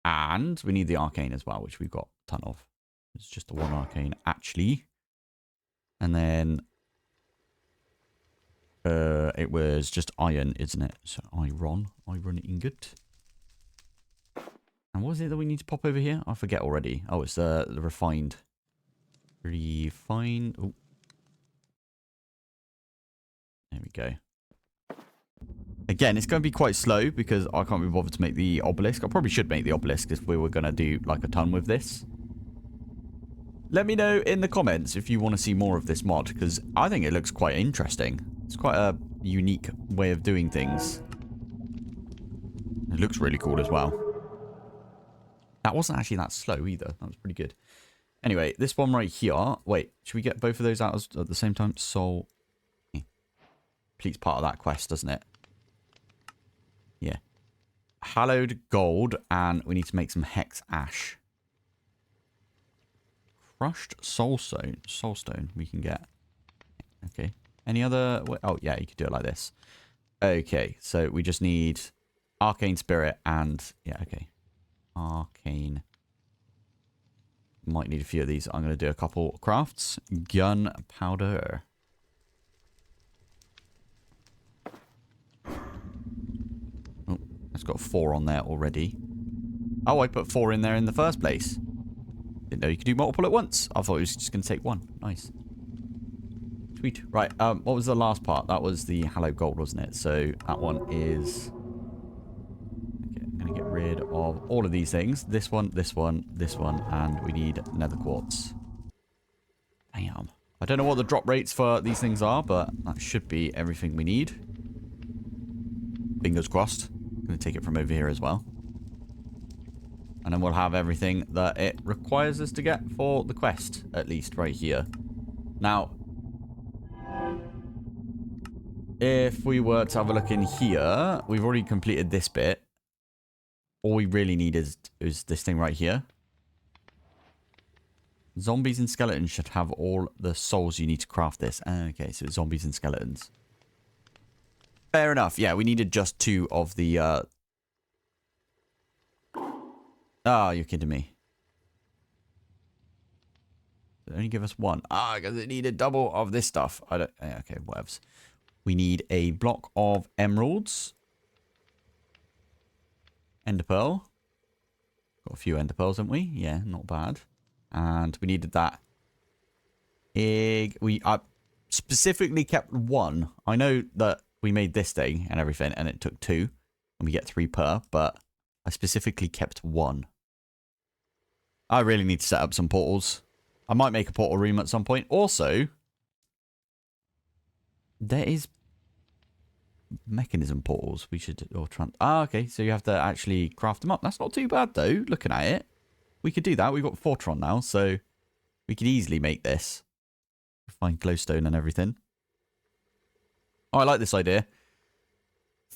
And we need the Arcane as well, which we've got a ton of. It's just the one Arcane, actually. And then... it was just iron, isn't it? So iron ingot. And what is it that we need to pop over here? I forget already. Oh, it's the refined. Refined. Oh. There we go. Again, it's going to be quite slow because I can't be bothered to make the obelisk. I probably should make the obelisk if we were going to do like a ton with this. Let me know in the comments if you want to see more of this mod, because I think it looks quite interesting. It's quite a unique way of doing things. It looks really cool as well. That wasn't actually that slow either. That was pretty good. Anyway, this one right here. Wait, should we get both of those out at the same time? Soul. Completes part of that quest, doesn't it? Yeah. Hallowed gold, and we need to make some hex ash. Crushed soulstone we can get. Okay. Any other... Oh, yeah, you could do it like this. Okay, so we just need arcane spirit and... Yeah, okay. Arcane. Might need a few of these. I'm going to do a couple crafts. Gunpowder. Oh, it's got 4 on there already. Oh, I put 4 in there in the first place. Didn't know you could do multiple at once. I thought it was just going to take 1. Nice. Sweet. Right, what was the last part? That was the hallowed gold, wasn't it? So that one is... Okay, I'm going to get rid of all of these things. This one, this one, this one, and we need nether quartz. Damn. I don't know what the drop rates for these things are, but that should be everything we need. Fingers crossed. I'm going to take it from over here as well. And then we'll have everything that it requires us to get for the quest, at least right here. Now, if we were to have a look in here, we've already completed this bit. All we really need is this thing right here. Zombies and skeletons should have all the souls you need to craft this. Okay, so zombies and skeletons. Fair enough. Yeah, we needed just 2 of the... Oh, you're kidding me. Did it only give us 1? Ah, because it needed double of this stuff. I don't... Okay, whatevs. We need a block of emeralds. Ender pearl. Got a few ender pearls, haven't we? Yeah, not bad. And we needed that egg. We specifically kept 1. I know that we made this thing and everything, and it took 2. And we get 3 per, but I specifically kept 1. I really need to set up some portals. I might make a portal room at some point. Also, there is mechanism portals. We should... okay, so you have to actually craft them up. That's not too bad, though, looking at it. We could do that. We've got Fortron now, so we could easily make this. Find glowstone and everything. Oh, I like this idea.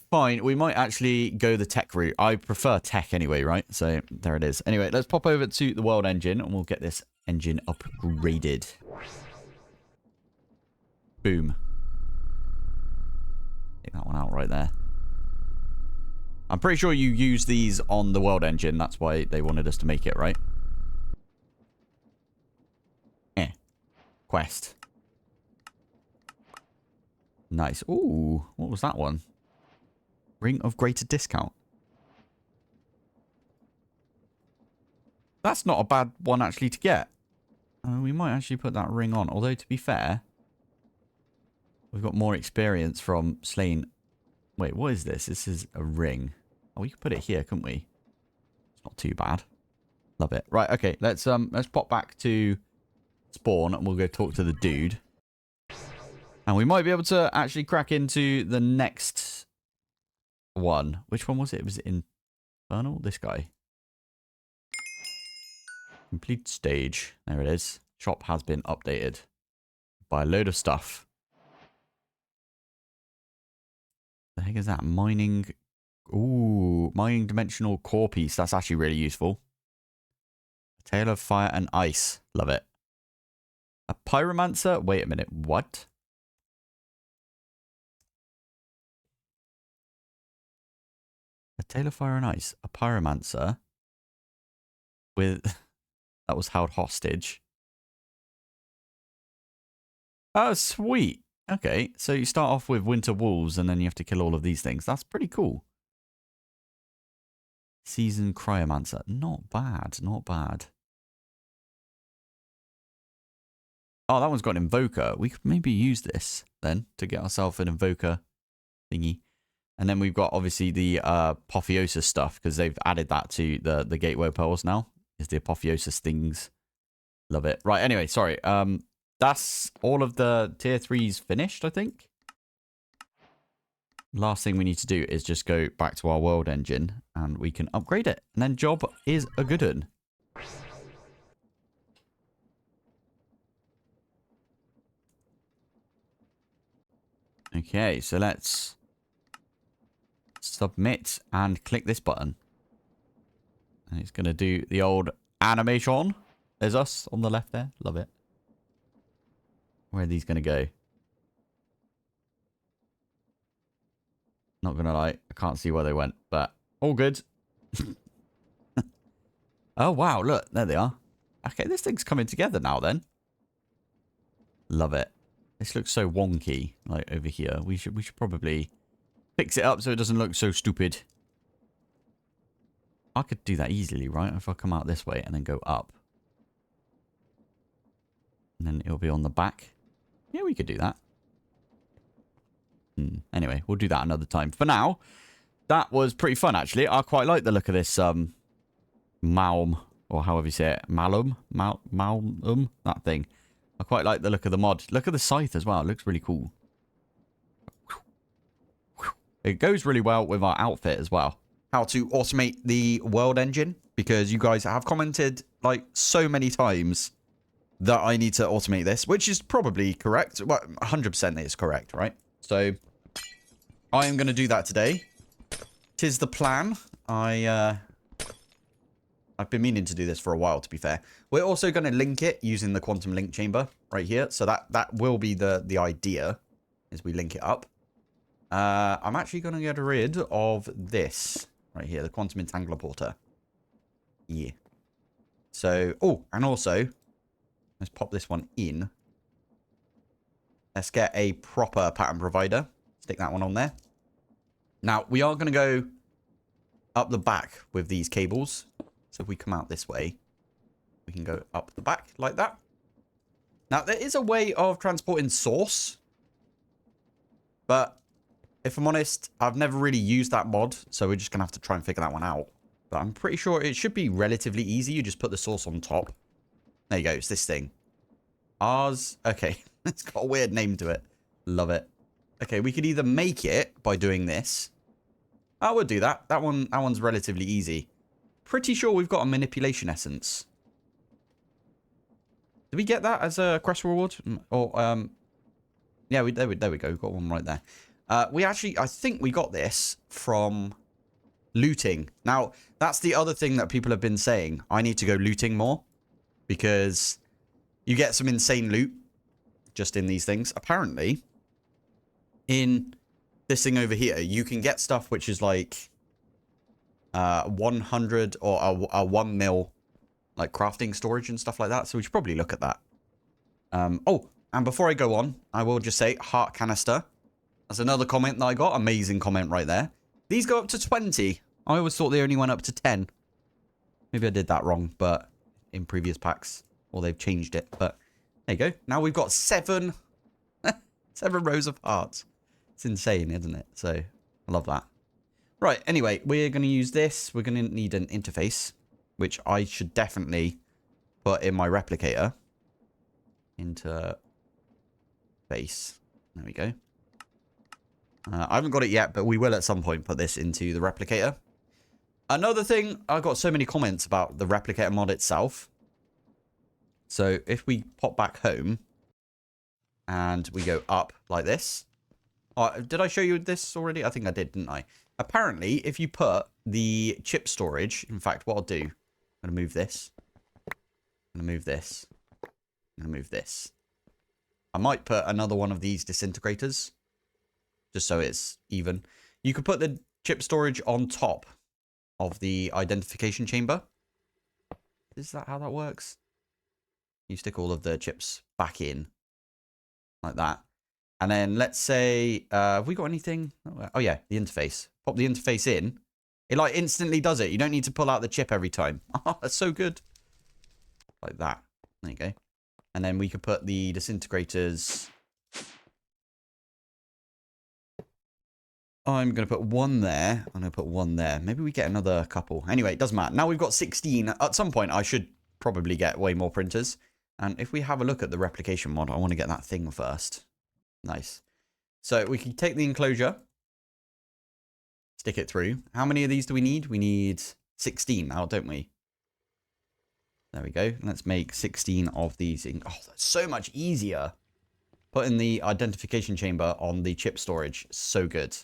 Fine, we might actually go the tech route. I prefer tech anyway, right? So there it is. Anyway, let's pop over to the world engine and we'll get this engine upgraded. Boom. Take that one out right there. I'm pretty sure you use these on the world engine. That's why they wanted us to make it, right? Quest. Nice. Ooh, what was that one? Ring of greater discount. That's not a bad one actually to get. We might actually put that ring on. Although, to be fair, we've got more experience from slaying... Wait, what is this? This is a ring. Oh, we could put it here, couldn't we? It's not too bad. Love it. Right, okay. Let's pop back to spawn and we'll go talk to the dude. And we might be able to actually crack into the next one. Which one was it? Was it Infernal? This guy. Complete stage. There it is. Shop has been updated by a load of stuff. The heck is that? Mining. Ooh, mining dimensional core piece. That's actually really useful. A Tale of Fire and Ice. Love it. A pyromancer? Wait a minute. What? A Tale of Fire and Ice. A pyromancer with... that was held hostage. Oh, sweet. Okay, so you start off with winter wolves and then you have to kill all of these things. That's pretty cool. Seasoned cryomancer. Not bad, not bad. Oh, that one's got an invoker. We could maybe use this then to get ourselves an invoker thingy. And then we've got obviously the apotheosis stuff because they've added that to the gateway pearls now. Is the apotheosis things. Love it. Right, anyway, sorry. That's all of the tier 3s finished, I think. Last thing we need to do is just go back to our world engine and we can upgrade it. And then job is a good one. Okay, so let's submit and click this button. And it's going to do the old animation. There's us on the left there. Love it. Where are these going to go? Not going to lie. I can't see where they went, but all good. Oh, wow. Look, there they are. Okay, this thing's coming together now then. Love it. This looks so wonky, like over here. We should probably fix it up so it doesn't look so stupid. I could do that easily, right? If I come out this way and then go up. And then it'll be on the back. Yeah, we could do that. Anyway, we'll do that another time. For now, that was pretty fun, actually. I quite like the look of this Malm, or however you say it. Malum? Malum? That thing. I quite like the look of the mod. Look at the scythe as well. It looks really cool. It goes really well with our outfit as well. How to automate the world engine, because you guys have commented like so many times that I need to automate this, which is probably correct. Well, 100% is correct, right? So I am going to do that today. 'Tis the plan. I've been meaning to do this for a while, to be fair. We're also going to link it using the quantum link chamber right here. So that will be the idea, is we link it up. I'm actually going to get rid of this right here, the quantum entangler porter. Yeah. So, oh, and also, let's pop this one in. Let's get a proper pattern provider. Stick that one on there. Now, we are going to go up the back with these cables. So if we come out this way, we can go up the back like that. Now, there is a way of transporting source. But if I'm honest, I've never really used that mod. So we're just going to have to try and figure that one out. But I'm pretty sure it should be relatively easy. You just put the source on top. There you go. It's this thing. Ours. Okay. It's got a weird name to it. Love it. Okay. We could either make it by doing this. I would do that. That one's relatively easy. Pretty sure we've got a manipulation essence. Did we get that as a quest reward? Or, yeah, there we go. We've got one right there. We actually, I think we got this from looting. Now, that's the other thing that people have been saying. I need to go looting more. Because you get some insane loot just in these things. Apparently, in this thing over here, you can get stuff which is like 100 or a 1 mil like crafting storage and stuff like that. So we should probably look at that. Oh, and before I go on, I will just say heart canister. That's another comment that I got. Amazing comment right there. These go up to 20. I always thought they only went up to 10. Maybe I did that wrong, but in previous packs, or they've changed it. But there you go. Now we've got 7 rows of hearts. It's insane, isn't it? So I love that. Right, anyway, we're going to use this. We're going to need an interface, which I should definitely put in my replicator. Interface. There we go. I haven't got it yet, but we will at some point put this into the replicator. Another thing, I got so many comments about the replicator mod itself. So if we pop back home and we go up like this. Did I show you this already? I think I did, didn't I? Apparently, if you put the chip storage, in fact, what I'll do, I'm going to move this. I'm going to move this. I'm going to move this. I might put another one of these disintegrators, just so it's even. You could put the chip storage on top of the identification chamber. Is that how that works? You stick all of the chips back in, like that. And then let's say, have we got anything? Oh yeah, the interface. Pop the interface in. It like instantly does it. You don't need to pull out the chip every time. Oh, that's so good. Like that. There you go. And then we could put the disintegrators. I'm going to put one there. I'm going to put one there. Maybe we get another couple. Anyway, it doesn't matter. Now we've got 16. At some point, I should probably get way more printers. And if we have a look at the replication mod, I want to get that thing first. Nice. So we can take the enclosure, stick it through. How many of these do we need? We need 16 now, don't we? There we go. Let's make 16 of these. Oh, that's so much easier. Putting the identification chamber on the chip storage. So good.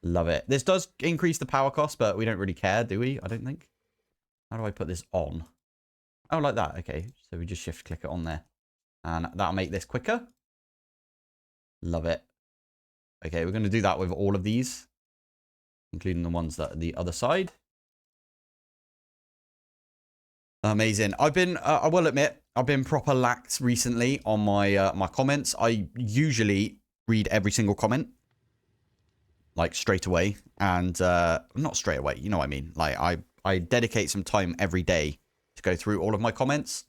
Love it. This does increase the power cost, but we don't really care, do we? I don't think. How do I put this on? Oh, like that. Okay. So we just shift click it on there. And that'll make this quicker. Love it. Okay, we're going to do that with all of these, including the ones that are the other side. Amazing. I've been, I will admit, I've been proper lax recently on my my comments. I usually read every single comment, like straight away, and not straight away. You know what I mean? Like I dedicate some time every day to go through all of my comments,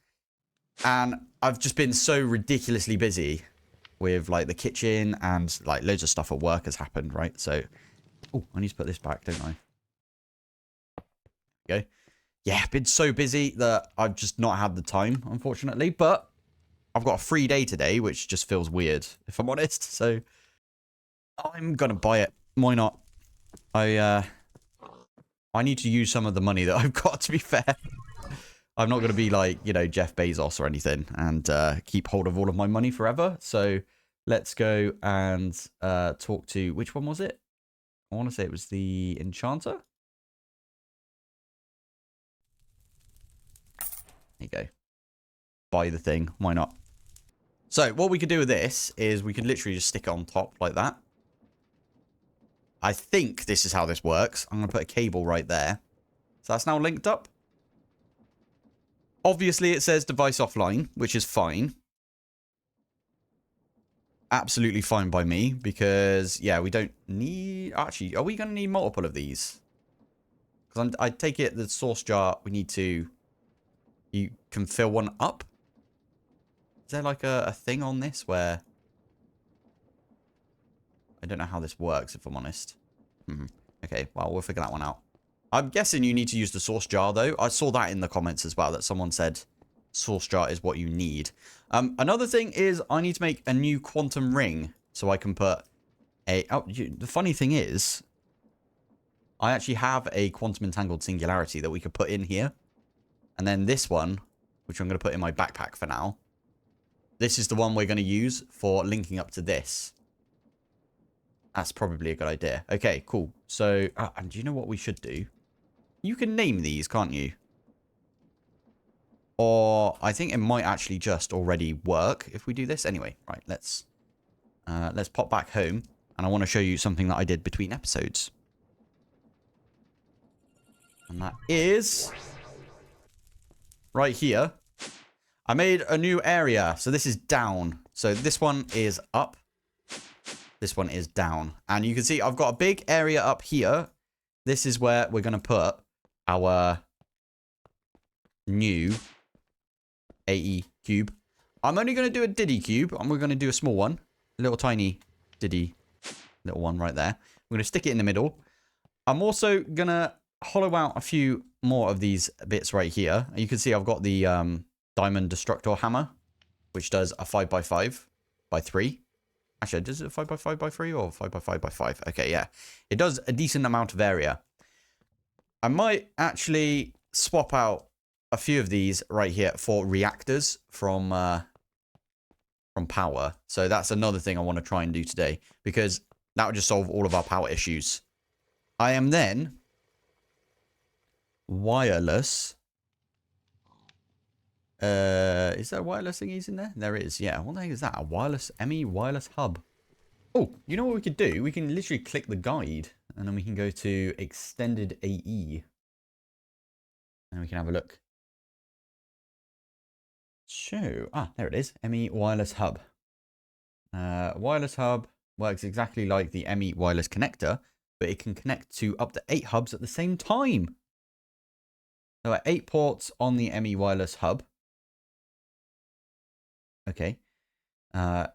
and I've just been so ridiculously busy with like the kitchen and like loads of stuff at work has happened, right? So, oh, I need to put this back, don't I? Okay. Yeah, been so busy that I've just not had the time, unfortunately. But I've got a free day today, which just feels weird, if I'm honest. So I'm gonna buy it. Why not? I need to use some of the money that I've got, to be fair. I'm not gonna be like, you know, Jeff Bezos or anything and keep hold of all of my money forever. So let's go and talk to, which one was it? I want to say it was the Enchanter. There you go. Buy the thing. Why not? So what we could do with this is we could literally just stick it on top like that. I think this is how this works. I'm going to put a cable right there. So that's now linked up. Obviously, it says device offline, which is fine. Absolutely fine by me because, yeah, we don't need... Actually, are we going to need multiple of these? Because I take it the source jar, we need to... You can fill one up? Is there like a thing on this where... I don't know how this works, if I'm honest. Okay, well, we'll figure that one out. I'm guessing you need to use the source jar, though. I saw that in the comments as well, that someone said source jar is what you need. Another thing is I need to make a new quantum ring so I can put a... Oh, the funny thing is, I actually have a quantum entangled singularity that we could put in here. And then this one, which I'm going to put in my backpack for now. This is the one we're going to use for linking up to this. That's probably a good idea. Okay, cool. So, and do you know what we should do? You can name these, can't you? Or I think it might actually just already work if we do this. Anyway, right, let's pop back home. And I want to show you something that I did between episodes. And that is... right here. I made a new area. So this is down. So this one is up. This one is down. And you can see I've got a big area up here. This is where we're going to put our new AE cube. I'm only going to do a Diddy cube. And we're going to do a small one. A little tiny Diddy little one right there. We're going to stick it in the middle. I'm also going to hollow out a few more of these bits right here. You can see I've got the diamond destructor hammer, which does a 5x5 by 3. Actually, does it 5x5 by 3 or 5x5 by 5? Okay, yeah. It does a decent amount of area. I might actually swap out a few of these right here for reactors from power. So that's another thing I want to try and do today, because that would just solve all of our power issues. I am then wireless. Is there wireless thingies in there? There is, yeah. What the heck is that? A wireless ME wireless hub. Oh, you know what we could do? We can literally click the guide and then we can go to extended AE. And we can have a look. So, there it is. ME wireless hub. Wireless hub works exactly like the ME wireless connector, but it can connect to up to 8 hubs at the same time. There are 8 ports on the ME wireless hub. Okay.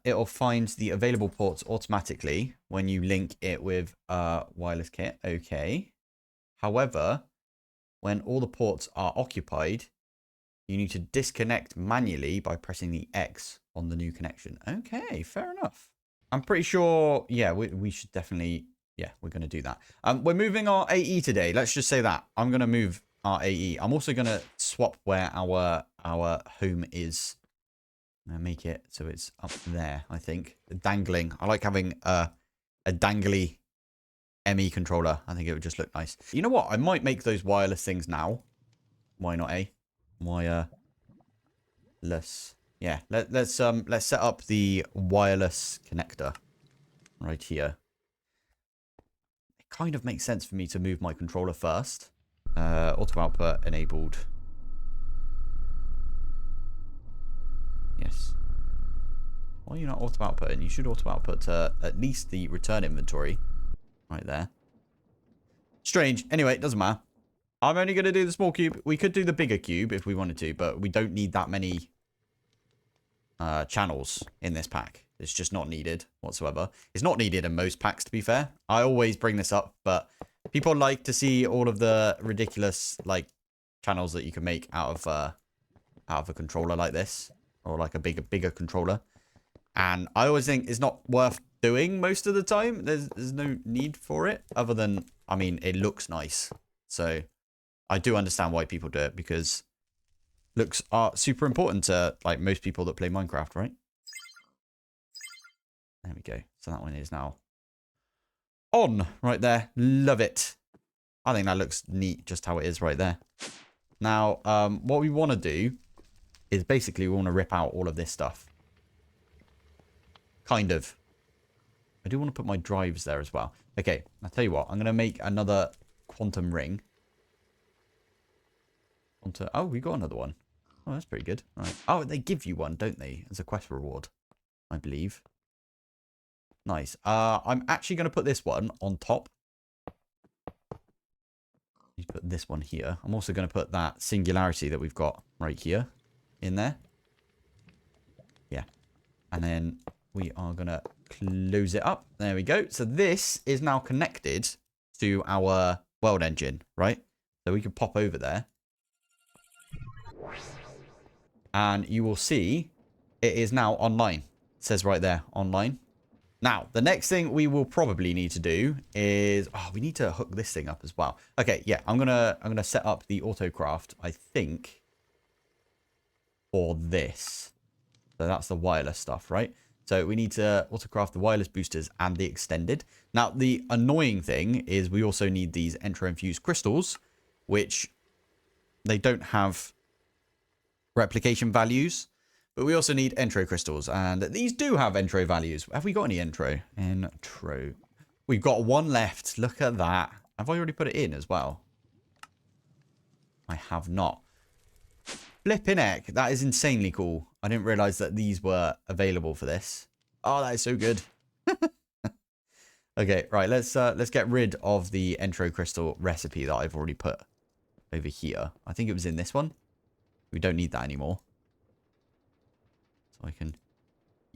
It'll find the available ports automatically when you link it with wireless kit. Okay. However, when all the ports are occupied, You need to disconnect manually by pressing the X on the new connection. Okay, fair enough. I'm pretty sure, yeah, we should definitely, yeah, we're going to do that. We're moving our AE today. Let's just say that. I'm going to move our AE. I'm also going to swap where our home is. I'm going to make it so it's up there, I think. Dangling. I like having a dangly ME controller. I think it would just look nice. You know what? I might make those wireless things now. Why not, eh? Wireless. Yeah, let's set up the wireless connector right here. It kind of makes sense for me to move my controller first. Auto output enabled. Yes. Why are you not auto outputting? You should auto output to at least the return inventory right there. Strange. Anyway, it doesn't matter. I'm only going to do the small cube. We could do the bigger cube if we wanted to, but we don't need that many channels in this pack. It's just not needed whatsoever. It's not needed in most packs, to be fair. I always bring this up, but people like to see all of the ridiculous like channels that you can make out of a controller like this, or like a bigger controller. And I always think it's not worth doing most of the time. There's no need for it, other than, I mean, it looks nice. So I do understand why people do it, because looks are super important to like most people that play Minecraft, right? There we go. So that one is now on right there. Love it. I think that looks neat just how it is right there. Now, what we want to do is basically we want to rip out all of this stuff. Kind of. I do want to put my drives there as well. Okay, I'll tell you what. I'm going to make another quantum ring. Oh, we got another one. Oh, that's pretty good. Right. Oh, they give you one, don't they? As a quest reward, I believe. Nice. I'm actually going to put this one on top. You put this one here. I'm also going to put that singularity that we've got right here in there. Yeah. And then we are going to close it up. There we go. So this is now connected to our world engine, right? So we can pop over there. And you will see it is now online. It says right there, online. Now, the next thing we will probably need to do is, oh, we need to hook this thing up as well. Okay, yeah, I'm gonna set up the autocraft, I think, for this. So that's the wireless stuff, right? So we need to autocraft the wireless boosters and the extended. Now, the annoying thing is we also need these entro-infused crystals, which they don't have replication values. But we also need entro crystals, and these do have entro values. Have we got any entro? Entro. We've got one left. Look at that. Have I already put it in as well? I have not. Flipping heck. That is insanely cool. I didn't realize that these were available for this. Oh, that is so good. Okay, right. Let's get rid of the entro crystal recipe that I've already put over here. I think it was in this one. We don't need that anymore. So I can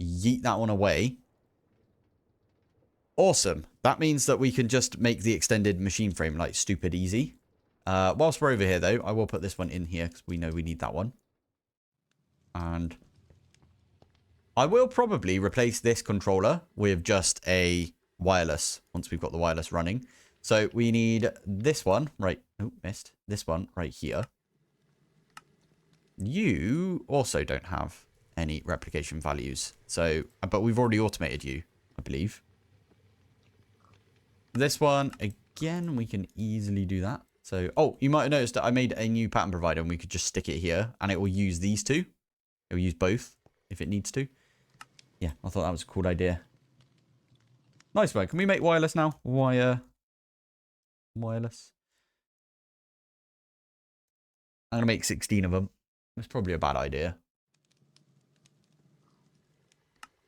yeet that one away. Awesome. That means that we can just make the extended machine frame like stupid easy. Whilst we're over here, though, I will put this one in here because we know we need that one. And I will probably replace this controller with just a wireless once we've got the wireless running. So we need this one right. Oh, missed. This one right here. You also don't have any replication values. So, but we've already automated you, I believe. This one, again, we can easily do that. So, oh, you might have noticed that I made a new pattern provider and we could just stick it here and it will use these two. It will use both if it needs to. Yeah, I thought that was a cool idea. Nice one. Can we make wireless now? Wireless. I'm going to make 16 of them. It's probably a bad idea.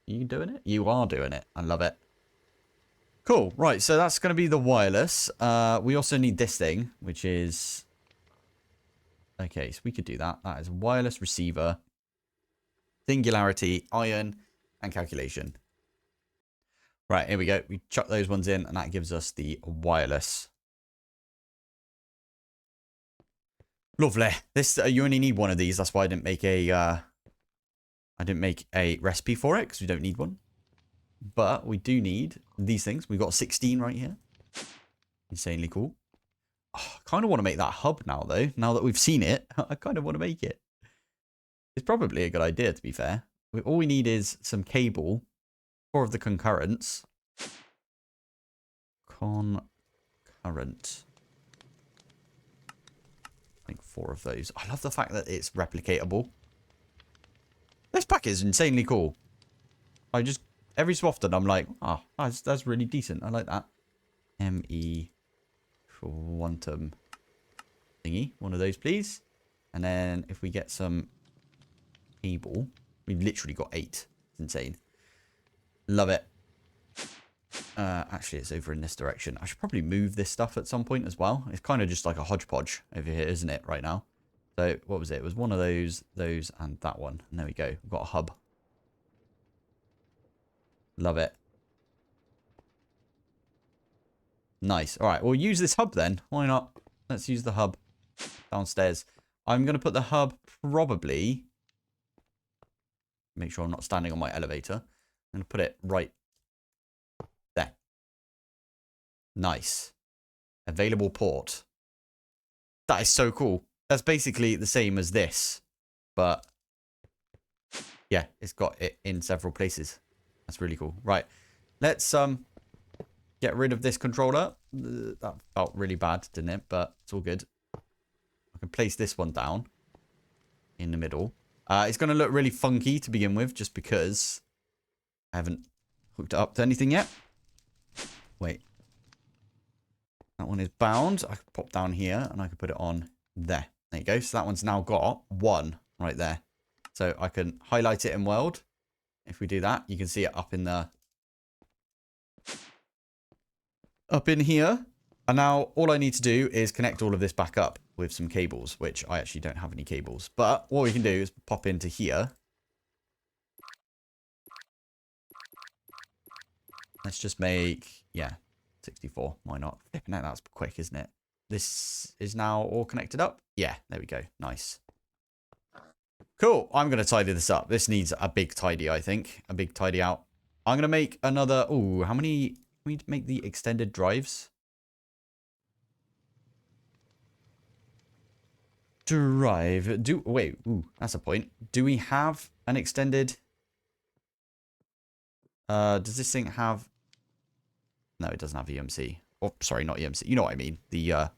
You doing it? You are doing it. I love it. Cool. Right, so that's going to be the wireless. We also need this thing, which is... Okay, so we could do that. That is wireless receiver, singularity, iron, and calculation. Right, here we go. We chuck those ones in, and that gives us the wireless. Lovely. This you only need one of these. That's why I didn't make a recipe for it, because we don't need one. But we do need these things. We've got 16 right here. Insanely cool. Oh, I kind of want to make that hub now, though. Now that we've seen it, I kind of want to make it. It's probably a good idea, to be fair. All we need is some cable. 4 of the concurrents. Concurrent. I think 4 of those. I love the fact that it's replicatable. This pack is insanely cool. I just, every so often, I'm like, oh, that's really decent. I like that. ME quantum thingy. One of those, please. And then if we get some cable, we've literally got 8. It's insane. Love it. Actually, it's over in this direction. I should probably move this stuff at some point as well. It's kind of just like a hodgepodge over here, isn't it, right now? So, what was it? It was one of those, and that one. And there we go. We've got a hub. Love it. Nice. All right, we'll use this hub then. Why not? Let's use the hub downstairs. I'm going to put the hub probably... Make sure I'm not standing on my elevator. I'm going to put it right there. Nice. Available port. That is so cool. That's basically the same as this. But, yeah, it's got it in several places. That's really cool. Right. Let's get rid of this controller. That felt really bad, didn't it? But it's all good. I can place this one down in the middle. It's going to look really funky to begin with, just because I haven't hooked it up to anything yet. Wait. That one is bound. I can pop down here and I can put it on there. There you go. So that one's now got 1 right there. So I can highlight it in world. If we do that, you can see it up in the... up in here. And now all I need to do is connect all of this back up with some cables, which I actually don't have any cables. But what we can do is pop into here. Let's just make, yeah, 64. Why not? Flipping out, that's quick, isn't it? This is now all connected up. Yeah, there we go. Nice. Cool. I'm going to tidy this up. This needs a big tidy, I think. A big tidy out. I'm going to make another... Ooh, how many... Can we make the extended drives? Drive. Wait, ooh, that's a point. Do we have an extended... does this thing have... No, it doesn't have EMC. Oh, sorry, not EMC. You know what I mean. The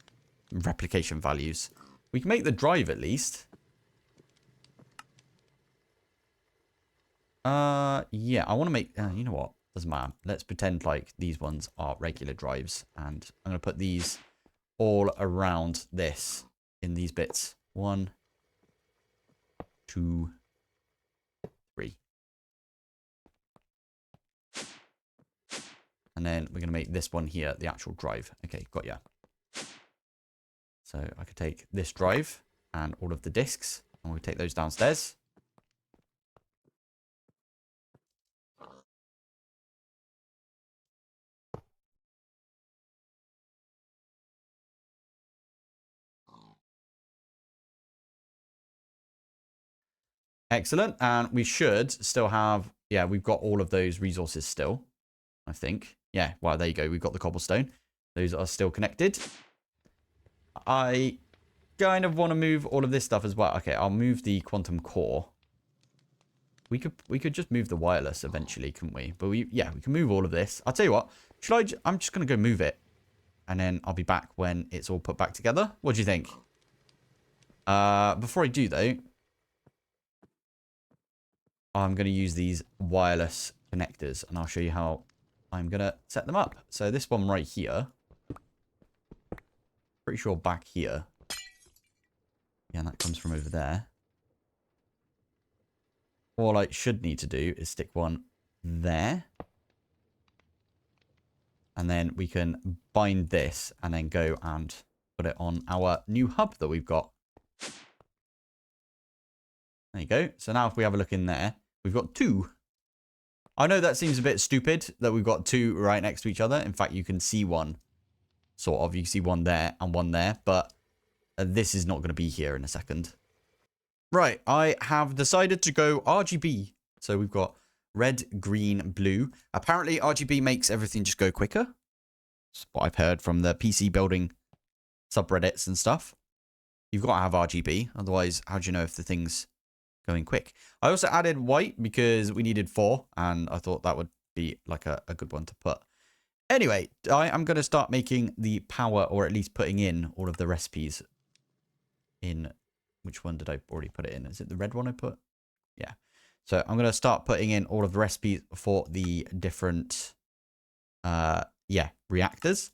replication values. We can make the drive at least. Yeah, I want to make... you know what? Doesn't matter. Let's pretend like these ones are regular drives. And I'm going to put these all around this in these bits. 1, 2, 3. And then we're going to make this one here the actual drive. Okay, got ya. So I could take this drive and all of the discs, and we'll take those downstairs. Excellent. And we should still have... Yeah, we've got all of those resources still, I think. Yeah, well, there you go. We've got the cobblestone. Those are still connected. I kind of want to move all of this stuff as well. Okay, I'll move the quantum core. We could just move the wireless eventually, couldn't we? But we can move all of this. I'll tell you what. I'm just going to go move it. And then I'll be back when it's all put back together. What do you think? Before I do, though, I'm going to use these wireless connectors. And I'll show you how I'm going to set them up. So this one right here. Pretty sure back here. Yeah, and that comes from over there. All I should need to do is stick one there. And then we can bind this and then go and put it on our new hub that we've got. There you go. So now if we have a look in there, we've got 2. I know that seems a bit stupid that we've got 2 right next to each other. In fact, you can see one. Sort of. You can see one there and one there. But This is not going to be here in a second. Right, I have decided to go RGB. So we've got red, green, blue. Apparently RGB makes everything just go quicker. That's what I've heard from the PC building subreddits and stuff. You've got to have RGB, otherwise how do you know if the thing's going quick? I also added white because we needed 4, and I thought that would be like a good one to put. Anyway, I am going to start making the power, or at least putting in all of the recipes in. Which one did I already put it in? Is it the red one I put? Yeah. So I'm going to start putting in all of the recipes for the different, reactors.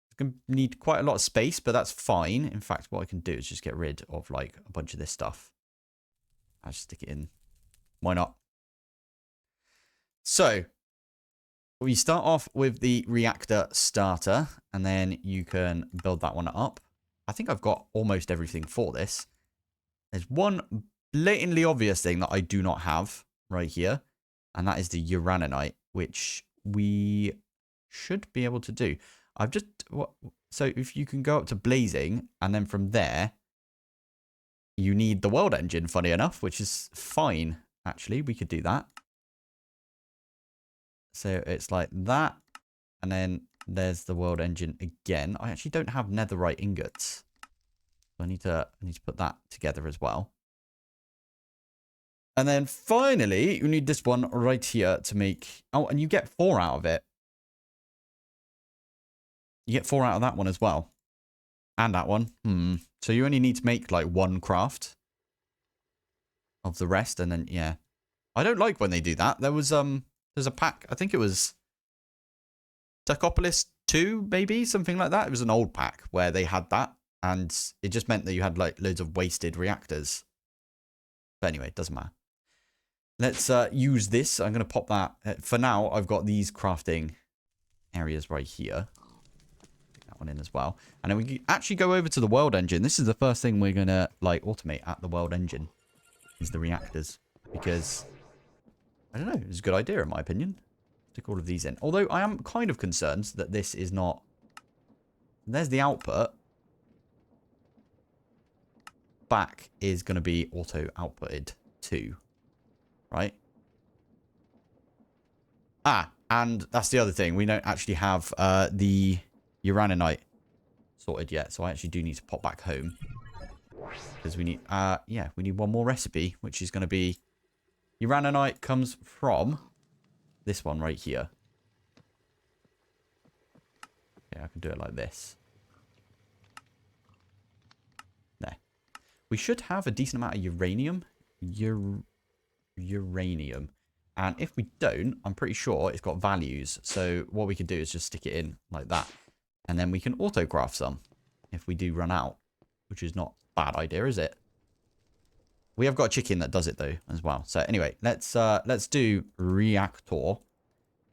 It's going to need quite a lot of space, but that's fine. In fact, what I can do is just get rid of like a bunch of this stuff. I'll just stick it in. Why not? So we start off with the reactor starter, and then you can build that one up. I think I've got almost everything for this. There's one blatantly obvious thing that I do not have right here, and that is the uraninite, which we should be able to do. So if you can go up to blazing, and then from there, you need the world engine, funny enough, which is fine, actually. We could do that. So it's like that, and then there's the world engine again. I actually don't have netherite ingots. So I need to put that together as well. And then finally, you need this one right here to make... Oh, and you get 4 out of it. You get 4 out of that one as well. And that one. So you only need to make like 1 craft of the rest. And then, yeah. I don't like when they do that. There's a pack. I think it was Tacopolis 2, maybe? Something like that. It was an old pack where they had that. And it just meant that you had like loads of wasted reactors. But anyway, it doesn't matter. Let's use this. I'm going to pop that. For now, I've got these crafting areas right here. That one in as well. And then we can actually go over to the world engine. This is the first thing we're going to like automate at the world engine. Is the reactors. Because, I don't know, it's a good idea in my opinion. Stick all of these in. Although I am kind of concerned that this is not... There's the output. Back is going to be auto outputted too, right? And that's the other thing. We don't actually have the uraninite sorted yet, so I actually do need to pop back home because we need we need one more recipe, which is going to be uraninite comes from this one right here. Okay, I can do it like this. We should have a decent amount of uranium. Uranium. And if we don't, I'm pretty sure it's got values. So what we could do is just stick it in like that. And then we can auto-craft some if we do run out. Which is not a bad idea, is it? We have got a chicken that does it though as well. So anyway, let's do reactor.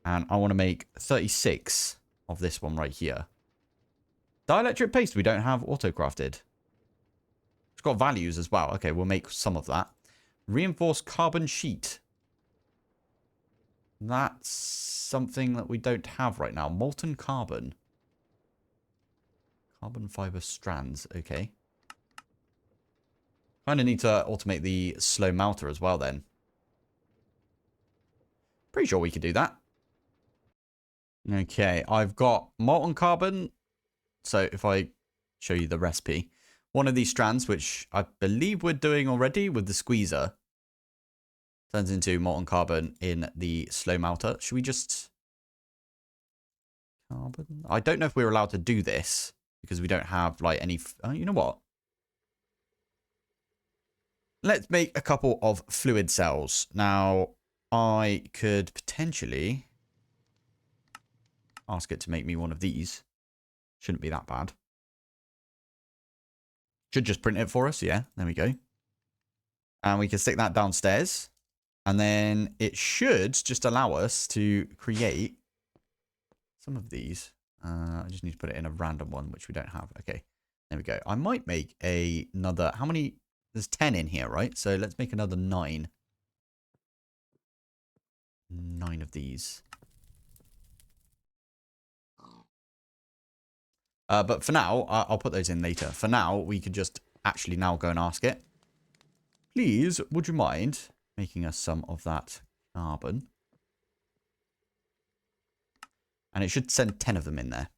And I want to make 36 of this one right here. Dielectric paste we don't have auto-crafted. Got values as well. Okay, we'll make some of that. Reinforced carbon sheet. That's something that we don't have right now. Molten carbon. Carbon fiber strands. Okay. Kind of need to automate the slow melter as well then. Pretty sure we could do that. Okay, I've got molten carbon. So if I show you the recipe. One of these strands, which I believe we're doing already with the squeezer, turns into molten carbon in the slow melter. Should we just... Carbon? I don't know if we're allowed to do this because we don't have like any... you know what? Let's make a couple of fluid cells. Now, I could potentially ask it to make me one of these. Shouldn't be that bad. Should just print it for us. Yeah, there we go. And we can stick that downstairs. And then it should just allow us to create some of these. I just need to put it in a random one, which we don't have. Okay, there we go. I might make another... How many... There's 10 in here, right? So let's make another 9. 9 of these. But for now, I'll put those in later. For now, we could just actually now go and ask it. Please, would you mind making us some of that carbon? And it should send 10 of them in there.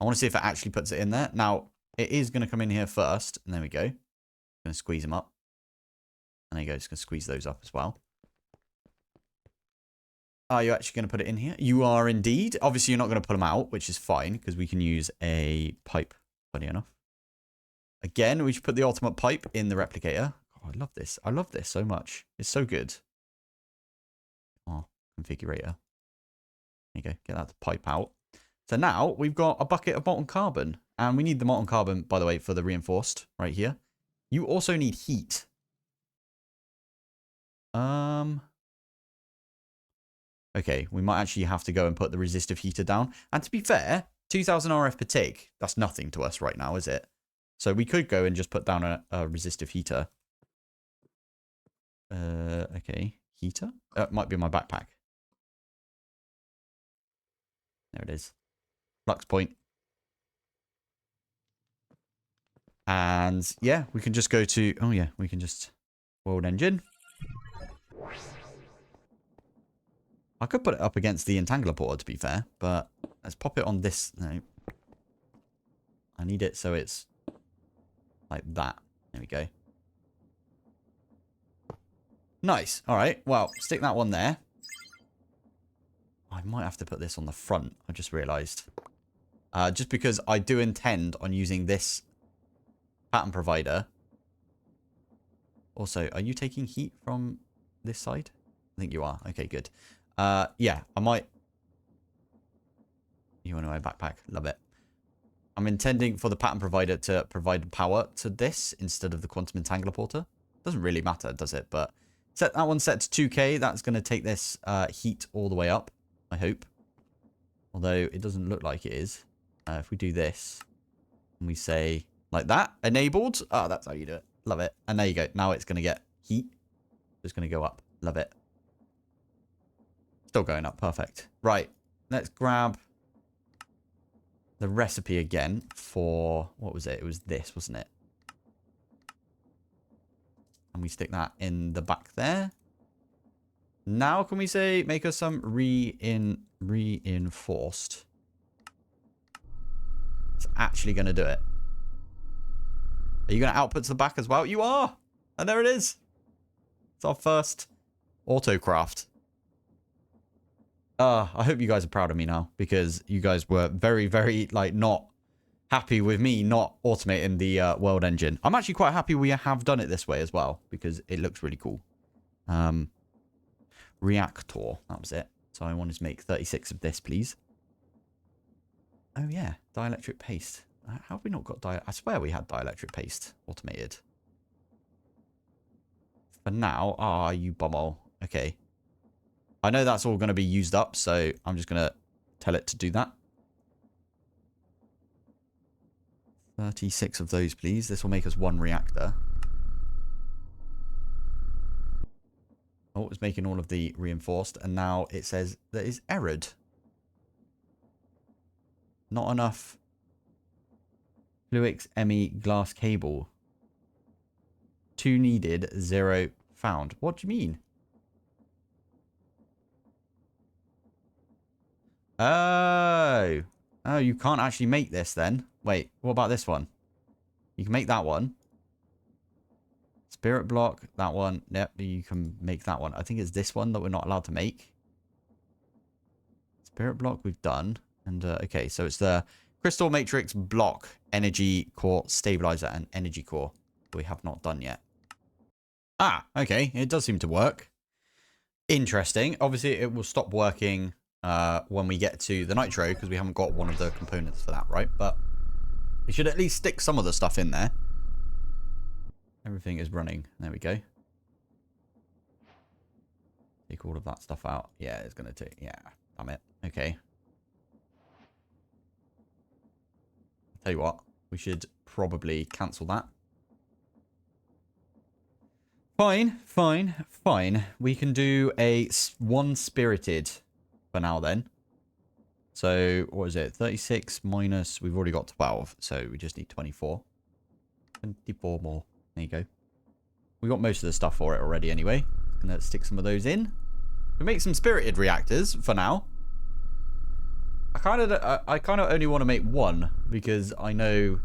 I want to see if it actually puts it in there. Now, it is going to come in here first. And there we go. Going to squeeze them up. And there you go. It's going to squeeze those up as well. Are you actually going to put it in here? You are indeed. Obviously, you're not going to put them out, which is fine, because we can use a pipe, funny enough. Again, we should put the ultimate pipe in the replicator. Oh, I love this. I love this so much. It's so good. Oh, configurator. There you go. Get that pipe out. So now we've got a bucket of molten carbon. And we need the molten carbon, by the way, for the reinforced right here. You also need heat. Okay, we might actually have to go and put the resistive heater down. And to be fair, 2000 RF per tick, that's nothing to us right now, is it? So we could go and just put down a resistive heater. Okay, heater? It might be in my backpack. There it is. Flux point. And yeah, we can just go to, oh yeah, we can just world engine. I could put it up against the entangler portal, to be fair, but let's pop it on this. No. I need it so it's like that. There we go. Nice. All right. Well, stick that one there. I might have to put this on the front. I just realized. Just because I do intend on using this pattern provider. Also, are you taking heat from this side? I think you are. Okay, good. Yeah, I might. You want my backpack? Love it. I'm intending for the pattern provider to provide power to this instead of the quantum entangler porter. Doesn't really matter, does it? But set that one set to 2K. That's going to take this heat all the way up, I hope. Although it doesn't look like it is. If we do this and we say like that, enabled. Oh, that's how you do it. Love it. And there you go. Now it's going to get heat. It's going to go up. Love it. Still going up. Perfect. Right. Let's grab the recipe again for, what was it? It was this, wasn't it? And we stick that in the back there. Now can we say, make us some reinforced? It's actually going to do it. Are you going to output to the back as well? You are! And there it is. It's our first autocraft. I hope you guys are proud of me now, because you guys were very, very, like, not happy with me not automating the world engine. I'm actually quite happy we have done it this way as well, because it looks really cool. Reactor, that was it. So I wanted to make 36 of this, please. Oh, yeah, dielectric paste. How have we not got I swear we had dielectric paste automated. For now, you bumhole. Okay. I know that's all going to be used up, so I'm just going to tell it to do that. 36 of those, please. This will make us one reactor. Oh, it's making all of the reinforced, and now it says that is errored. Not enough Fluix ME glass cable. 2 needed, 0 found. What do you mean? Oh. Oh, you can't actually make this then. Wait, what about this one? You can make that one. Spirit block, that one. Yep, you can make that one. I think it's this one that we're not allowed to make. Spirit block we've done. And, okay, so it's the crystal matrix block, energy core stabilizer, and energy core we have not done yet. Ah, okay. It does seem to work. Interesting. Obviously, it will stop working when we get to the nitro, because we haven't got one of the components for that, right? But we should at least stick some of the stuff in there. Everything is running. There we go. Take all of that stuff out. Yeah, it's going to take... Yeah, damn it. Okay. I'll tell you what. We should probably cancel that. Fine, fine, fine. We can do a one spirited for now then. So what is it? 36 minus, we've already got 12. So we just need 24. 24 more. There you go. We got most of the stuff for it already anyway. Gonna stick some of those in. We make some spirited reactors for now. I kind of only want to make one because I know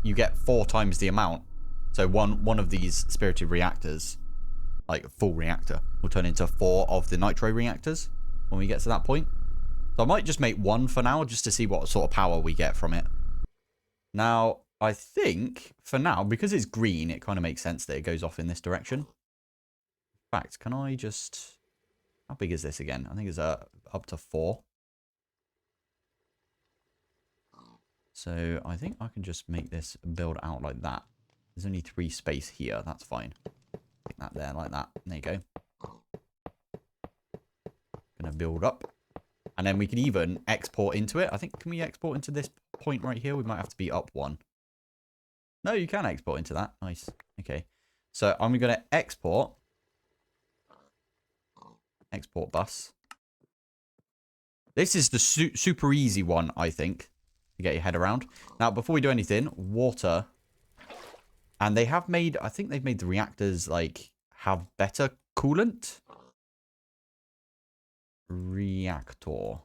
you get 4 times the amount. So one of these spirited reactors, like a full reactor, will turn into 4 of the nitro reactors when we get to that point. So I might just make one for now just to see what sort of power we get from it. Now, I think for now, because it's green, it kind of makes sense that it goes off in this direction. In fact, can I just... How big is this again? I think it's up to 4. So I think I can just make this build out like that. There's only 3 space here. That's fine. Take that there like that. There you go. Gonna build up. And then we can even export into it. I think, can we export into this point right here? We might have to be up 1. No, you can export into that. Nice. Okay. So I'm going to export. Export bus. This is the super easy one, I think, to get your head around. Now, before we do anything, water. And they have made, I think they've made the reactors, like, have better coolant. Reactor.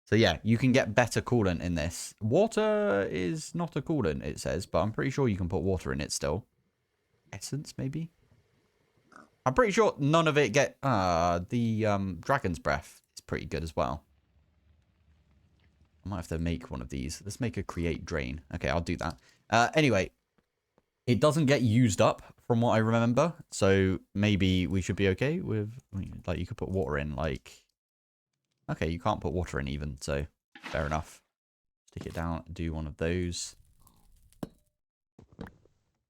So yeah, you can get better coolant in this. Water is not a coolant, it says, but I'm pretty sure you can put water in it still. Essence, maybe? I'm pretty sure none of it get... the Dragon's Breath is pretty good as well. I might have to make one of these. Let's make a create drain. Okay, I'll do that. Anyway, it doesn't get used up from what I remember. So maybe we should be okay with... Like, you could put water in, like... Okay, you can't put water in even, so fair enough. Stick it down, do one of those.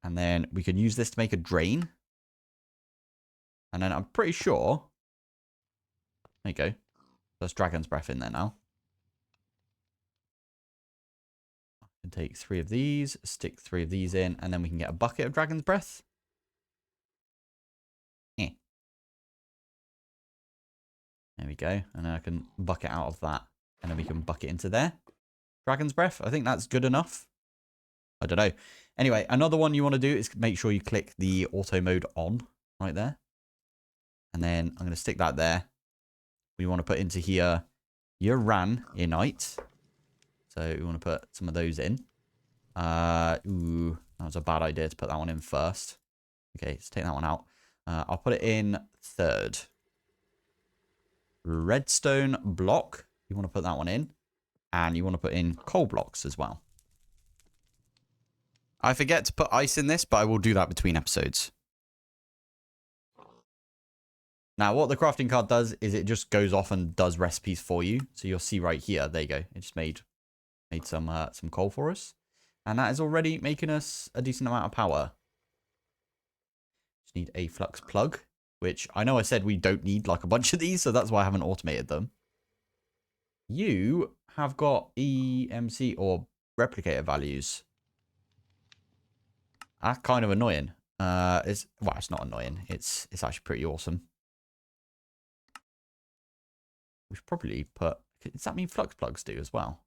And then we can use this to make a drain. And then I'm pretty sure... There you go. There's Dragon's Breath in there now. I can take 3 of these, stick 3 of these in, and then we can get a bucket of Dragon's Breath. There we go. And then I can bucket out of that. And then we can bucket into there. Dragon's Breath. I think that's good enough. I don't know. Anyway, another one you want to do is make sure you click the auto mode on right there. And then I'm going to stick that there. We want to put into here Uranite. So we want to put some of those in. Ooh, that was a bad idea to put that one in first. Okay, let's take that one out. I'll put it in 3rd. Redstone block. You want to put that one in. And you want to put in coal blocks as well. I forget to put ice in this, but I will do that between episodes. Now, what the crafting card does is it just goes off and does recipes for you. So you'll see right here. There you go. It just made some coal for us. And that is already making us a decent amount of power. Just need a flux plug. Which I know I said we don't need like a bunch of these, so that's why I haven't automated them. You have got EMC or replicator values. That's kind of annoying. It's not annoying. It's actually pretty awesome. We should probably put... Does that mean flux plugs do as well?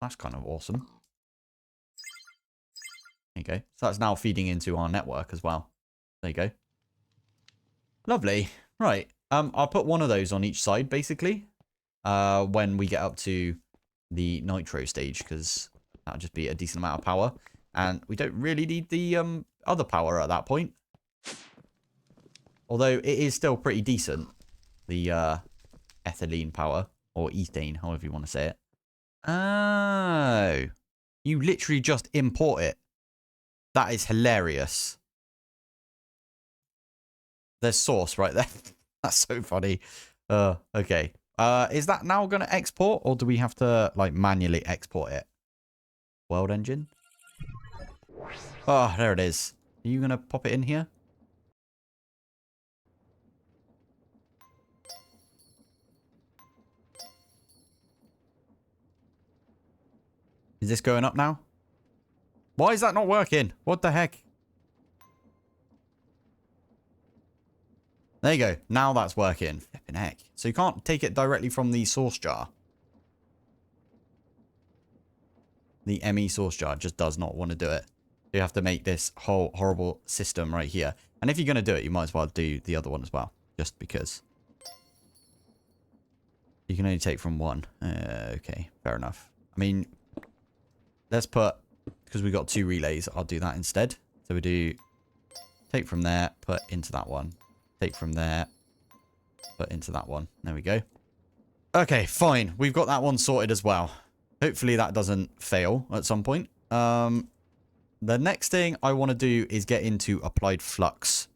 That's kind of awesome. There you go. So that's now feeding into our network as well. There you go. Lovely. Right. I'll put one of those on each side, basically, when we get up to the nitro stage, because that'll just be a decent amount of power. And we don't really need the other power at that point. Although it is still pretty decent, the ethylene power, or ethane, however you want to say it. Oh. You literally just import it. That is hilarious. There's source right there. That's so funny. Okay. Is that now going to export, or do we have to like manually export it? World engine. Oh, there it is. Are you going to pop it in here? Is this going up now? Why is that not working? What the heck? There you go. Now that's working. Flipping heck. So you can't take it directly from the source jar. The ME source jar just does not want to do it. You have to make this whole horrible system right here. And if you're going to do it, you might as well do the other one as well. Just because. You can only take from one. Okay, fair enough. I mean, let's put... Because we've got 2 relays, I'll do that instead. So we do take from there, put into that one. Take from there, put into that one. There we go. Okay, fine. We've got that one sorted as well. Hopefully that doesn't fail at some point. The next thing I want to do is get into applied flux.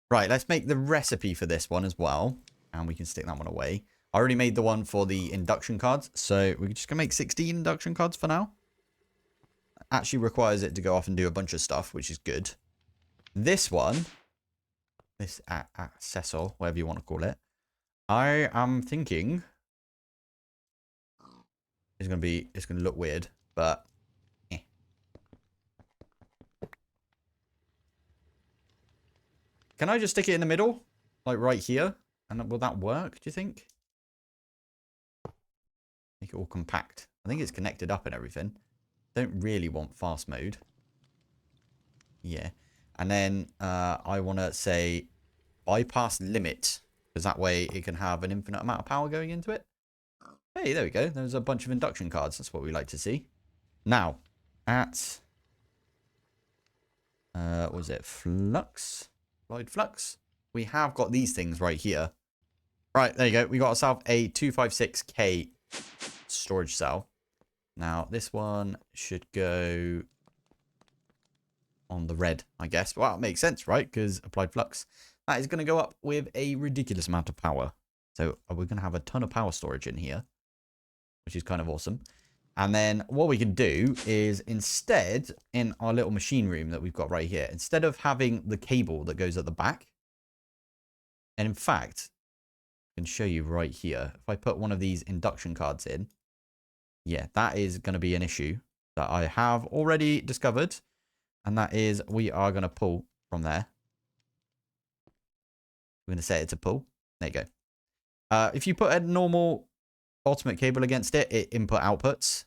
Right, let's make the recipe for this one as well. And we can stick that one away. I already made the one for the induction cards. So we're just going to make 16 induction cards for now. Actually requires it to go off and do a bunch of stuff, which is good. This one, this accessor, whatever you want to call it, I am thinking it's going to look weird, but Can I just stick it in the middle? Like right here? And will that work, do you think? Make it all compact. I think it's connected up and everything. Don't really want fast mode. Yeah. And then I want to say bypass limit. Because that way it can have an infinite amount of power going into it. Hey, there we go. There's a bunch of induction cards. That's what we like to see. Now, at... what was it? Flux? Applied flux? We have got these things right here. Right, there you go. We got ourselves a 256K storage cell. Now, this one should go on the red, I guess. Well, it makes sense, right? Because applied flux. That is going to go up with a ridiculous amount of power. So we're going to have a ton of power storage in here, which is kind of awesome. And then what we can do is instead, in our little machine room that we've got right here, instead of having the cable that goes at the back, and in fact, I can show you right here, if I put one of these induction cards in, yeah, that is going to be an issue that I have already discovered. And that is we are going to pull from there. We're going to set it to pull. There you go. If you put a normal ultimate cable against it, it input outputs.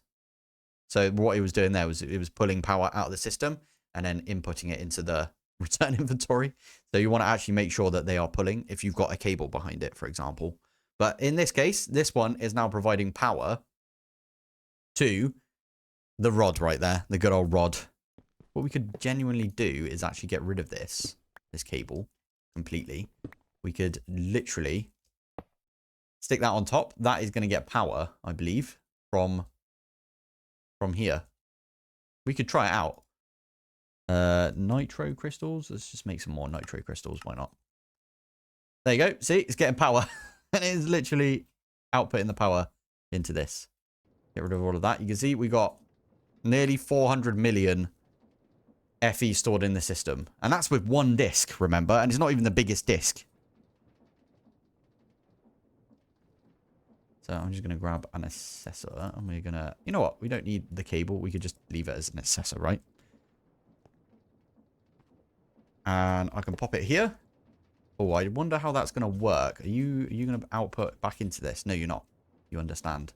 So what it was doing there was it was pulling power out of the system and then inputting it into the return inventory. So you want to actually make sure that they are pulling if you've got a cable behind it, for example. But in this case, this one is now providing power to the rod right there, the good old rod. What we could genuinely do is actually get rid of this cable completely. We could literally stick that on top. That is going to get power, I believe, from here. We could try it out. Nitro crystals. Let's just make some more nitro crystals. Why not? There you go. See, it's getting power. And it is literally outputting the power into this. Get rid of all of that. You can see we got nearly 400 million FE stored in the system. And that's with one disk, remember? And it's not even the biggest disk. So I'm just going to grab an accessor. And we're going to... You know what? We don't need the cable. We could just leave it as an accessor, right? And I can pop it here. Oh, I wonder how that's going to work. Are you going to output back into this? No, you're not. You understand.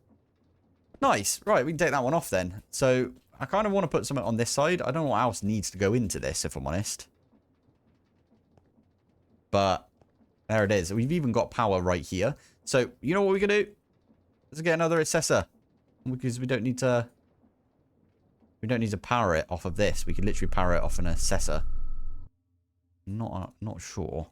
Nice. Right, we can take that one off then. So I kind of want to put something on this side. I don't know what else needs to go into this, if I'm honest. But there it is. We've even got power right here. So you know what we can do? Let's get another accessor. Because we don't need to power it off of this. We could literally power it off an accessor. Not sure.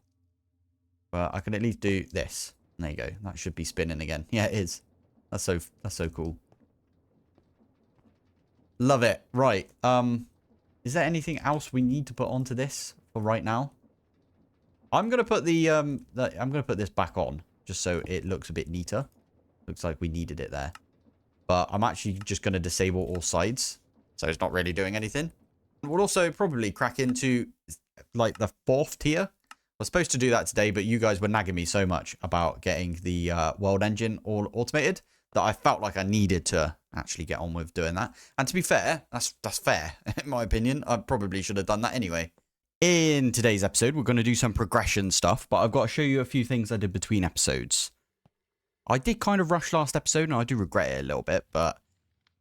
But I can at least do this. There you go. That should be spinning again. Yeah, it is. That's so cool. Love it. Right. Is there anything else we need to put onto this for right now? I'm gonna put I'm gonna put this back on just so it looks a bit neater. Looks like we needed it there. But I'm actually just gonna disable all sides, so it's not really doing anything. We'll also probably crack into like the 4th tier. I was supposed to do that today, but you guys were nagging me so much about getting the world engine all automated that I felt like I needed to actually get on with doing that. And to be fair, that's fair. In my opinion, I probably should have done that anyway. In today's episode, we're going to do some progression stuff, but I've got to show you a few things I did between episodes. I did kind of rush last episode, and I do regret it a little bit, but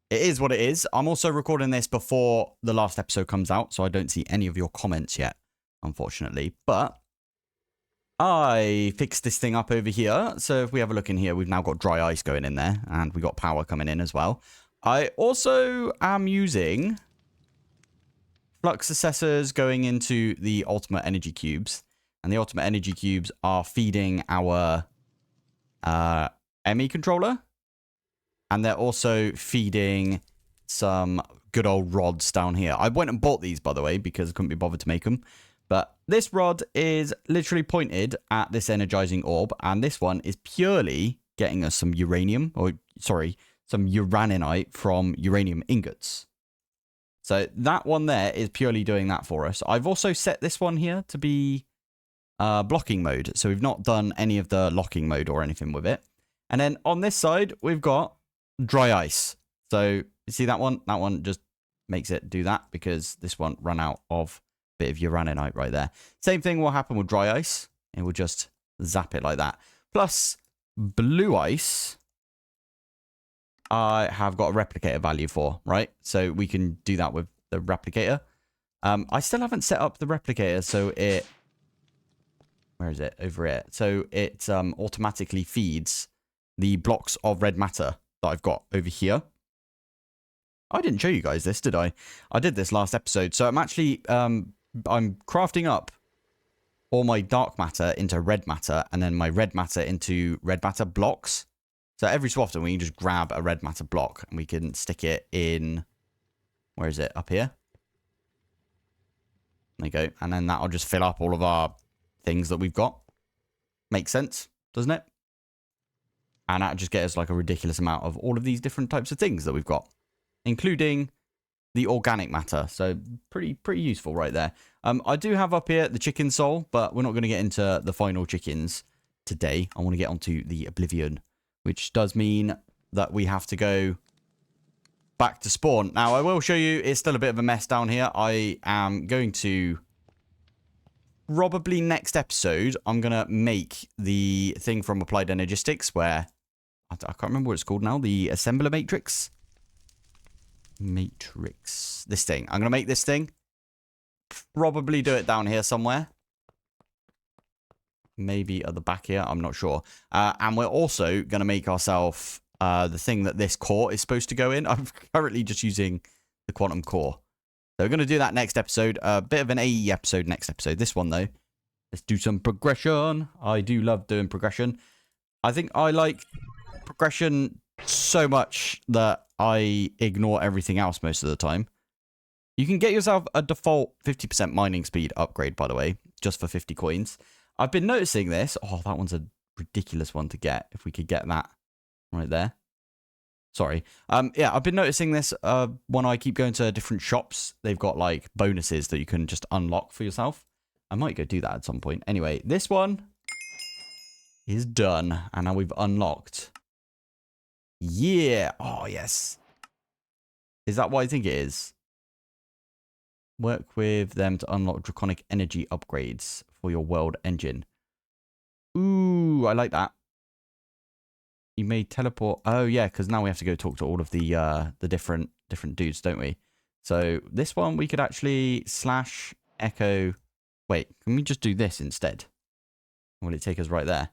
it is what it is. I'm also recording this before the last episode comes out, so I don't see any of your comments yet, unfortunately. But I fixed this thing up over here. So if we have a look in here, we've now got dry ice going in there, and we got power coming in as well. I also am using flux assessors going into the ultimate energy cubes, and the ultimate energy cubes are feeding our ME controller, and they're also feeding some good old rods down here. I went and bought these, by the way, because I couldn't be bothered to make them. But this rod is literally pointed at this energizing orb, and this one is purely getting us some uranium, or sorry, some uraninite from uranium ingots. So that one there is purely doing that for us. I've also set this one here to be blocking mode. So we've not done any of the locking mode or anything with it. And then on this side, we've got dry ice. So you see that one? That one just makes it do that because this one ran out of a bit of uraninite right there. Same thing will happen with dry ice. It will just zap it like that. Plus blue ice, I have got a replicator value for, right? So we can do that with the replicator. I still haven't set up the replicator, so it... Where is it? Over here. So it automatically feeds the blocks of red matter that I've got over here. I didn't show you guys this, did I? I did this last episode. So I'm actually... I'm crafting up all my dark matter into red matter, and then my red matter into red matter blocks. So every so often we can just grab a red matter block and we can stick it in, where is it? Up here. There you go. And then that'll just fill up all of our things that we've got. Makes sense, doesn't it? And that'll just get us like a ridiculous amount of all of these different types of things that we've got, including the organic matter. So pretty useful right there. I do have up here the chicken soul, but we're not going to get into the final chickens today. I want to get onto the Oblivion, which does mean that we have to go back to spawn. Now, I will show you, it's still a bit of a mess down here. I am going to, probably next episode, I'm going to make the thing from Applied Energistics where, I can't remember what it's called now, the assembler matrix. This thing. I'm going to make this thing. Probably do it down here somewhere. Maybe at the back here, I'm not sure. And we're also going to make ourselves the thing that this core is supposed to go in. I'm currently just using the quantum core. So we're going to do that next episode. A bit of an AE episode next episode. This one, though. Let's do some progression. I do love doing progression. I think I like progression so much that I ignore everything else most of the time. You can get yourself a default 50% mining speed upgrade, by the way, just for 50 coins. I've been noticing this. Oh, that one's a ridiculous one to get. If we could get that right there. Sorry. Yeah, I've been noticing this when I keep going to different shops. They've got like bonuses that you can just unlock for yourself. I might go do that at some point. Anyway, this one is done. And now we've unlocked. Yeah. Oh, yes. Is that what I think it is? Work with them to unlock Draconic energy upgrades for your world engine. Ooh, I like that. You may teleport. Oh, yeah, because now we have to go talk to all of the different dudes, don't we? So this one we could actually slash echo. Wait, can we just do this instead? Will it take us right there?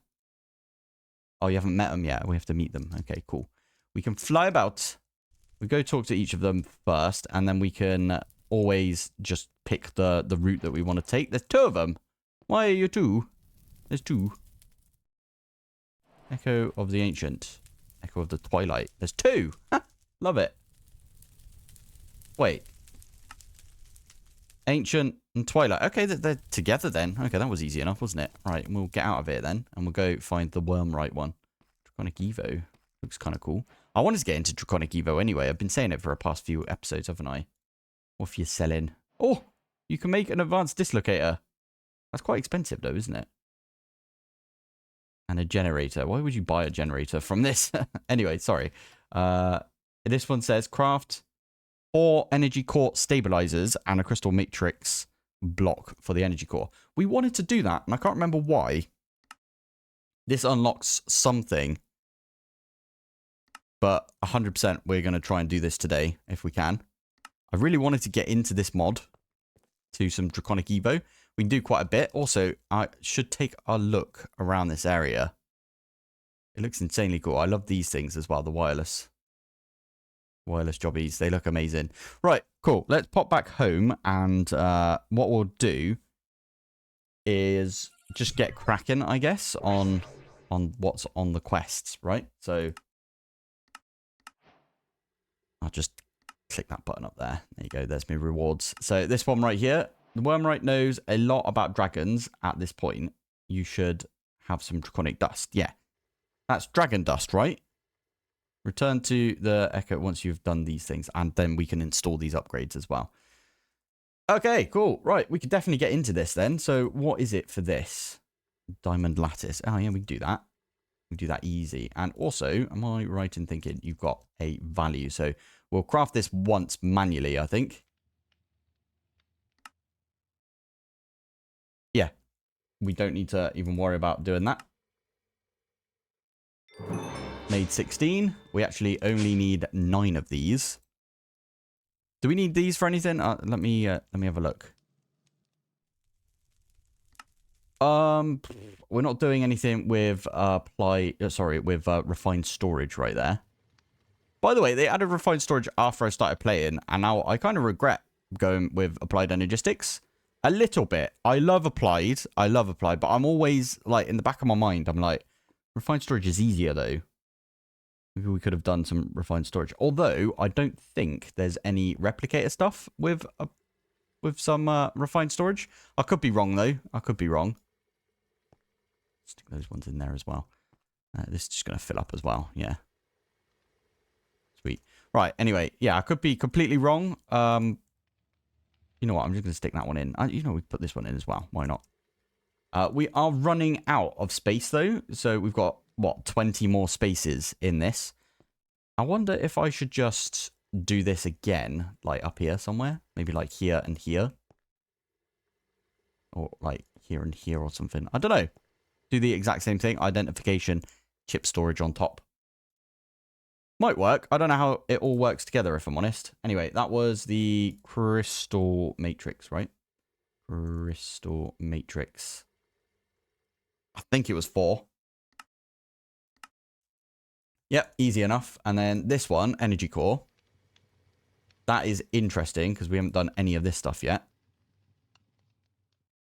Oh, you haven't met them yet. We have to meet them. Okay, cool. We can fly about. We go talk to each of them first, and then we can always just pick the route that we want to take. There's two of them. Why are you two? There's two. Echo of the Ancient. Echo of the Twilight. There's two. Love it. Wait. Ancient and Twilight. Okay, they're together then. Okay, that was easy enough, wasn't it? Right, we'll get out of here then. And we'll go find the Wormright one. Draconic Evo. Looks kind of cool. I wanted to get into Draconic Evo anyway. I've been saying it for the past few episodes, haven't I? What if you're selling? Oh, you can make an advanced dislocator. That's quite expensive though, isn't it? And a generator. Why would you buy a generator from this? Anyway, sorry. This one says craft 4 energy core stabilizers and a crystal matrix block for the energy core. We wanted to do that, and I can't remember why. This unlocks something, but 100% we're going to try and do this today if we can. I really wanted to get into this mod to some Draconic Evo. We can do quite a bit. Also, I should take a look around this area. It looks insanely cool. I love these things as well, the wireless jobbies. They look amazing. Right, cool. Let's pop back home, and what we'll do is just get cracking, I guess, on what's on the quests, right? So I'll just click that button up there. There you go. There's my rewards. So this one right here, the Wormrite knows a lot about dragons at this point. You should have some Draconic dust. Yeah, that's dragon dust, right? Return to the Echo once you've done these things, and then we can install these upgrades as well. Okay, cool. Right, we could definitely get into this then. So what is it for this? Diamond lattice. Oh, yeah, we can do that. We can do that easy. And also, am I right in thinking you've got a value? So we'll craft this once manually, I think. Yeah, we don't need to even worry about doing that. Made 16. We actually only need 9 of these. Do we need these for anything? Let me have a look. We're not doing anything with refined storage right there. By the way, they added refined storage after I started playing, and now I kind of regret going with applied energistics a little bit. I love applied, but I'm always like in the back of my mind, I'm like, refined storage is easier though. Maybe we could have done some refined storage. Although I don't think there's any replicator stuff with some refined storage. I could be wrong though. I could be wrong. Stick those ones in there as well. This is just going to fill up as well. Yeah. Sweet. Right. Anyway, yeah, I could be completely wrong. You know what? I'm just going to stick that one in. We put this one in as well. Why not? We are running out of space though. So we've got, what, 20 more spaces in this. I wonder if I should just do this again, like up here somewhere. Maybe like here and here. Or like here and here or something. I don't know. Do the exact same thing. Identification, chip storage on top. Might work. I don't know how it all works together, if I'm honest. Anyway, that was the crystal matrix, right? Crystal matrix. I think it was 4. Yep, easy enough. And then this one, energy core. That is interesting because we haven't done any of this stuff yet.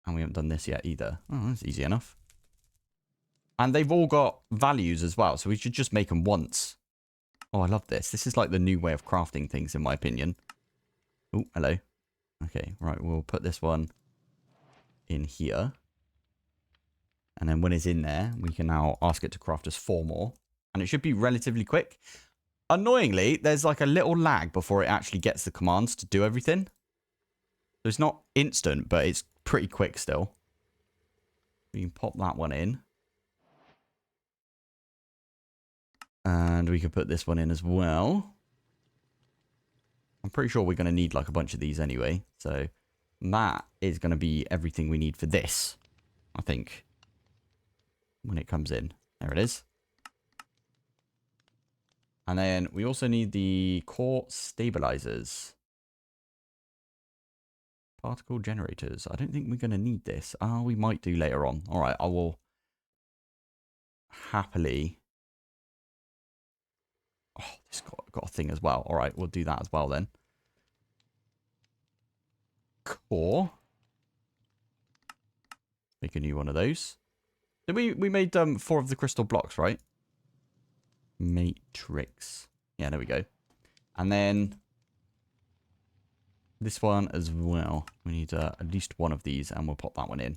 And we haven't done this yet either. Oh, that's easy enough. And they've all got values as well, so we should just make them once. Oh, I love this. This is like the new way of crafting things, in my opinion. Oh, hello. Okay, right, we'll put this one in here. And then when it's in there, we can now ask it to craft us 4 more. And it should be relatively quick. Annoyingly, there's like a little lag before it actually gets the commands to do everything. So it's not instant, but it's pretty quick still. We can pop that one in. And we can put this one in as well. I'm pretty sure we're going to need like a bunch of these anyway. So that is going to be everything we need for this, I think, when it comes in. There it is. And then we also need the core stabilizers. Particle generators. I don't think we're going to need this. Oh, we might do later on. All right, I will happily... Oh, this got a thing as well. All right, we'll do that as well then. Core. Make a new one of those. Did we made 4 of the crystal blocks, right? Matrix. Yeah, there we go. And then this one as well. We need at least one of these, and we'll pop that one in.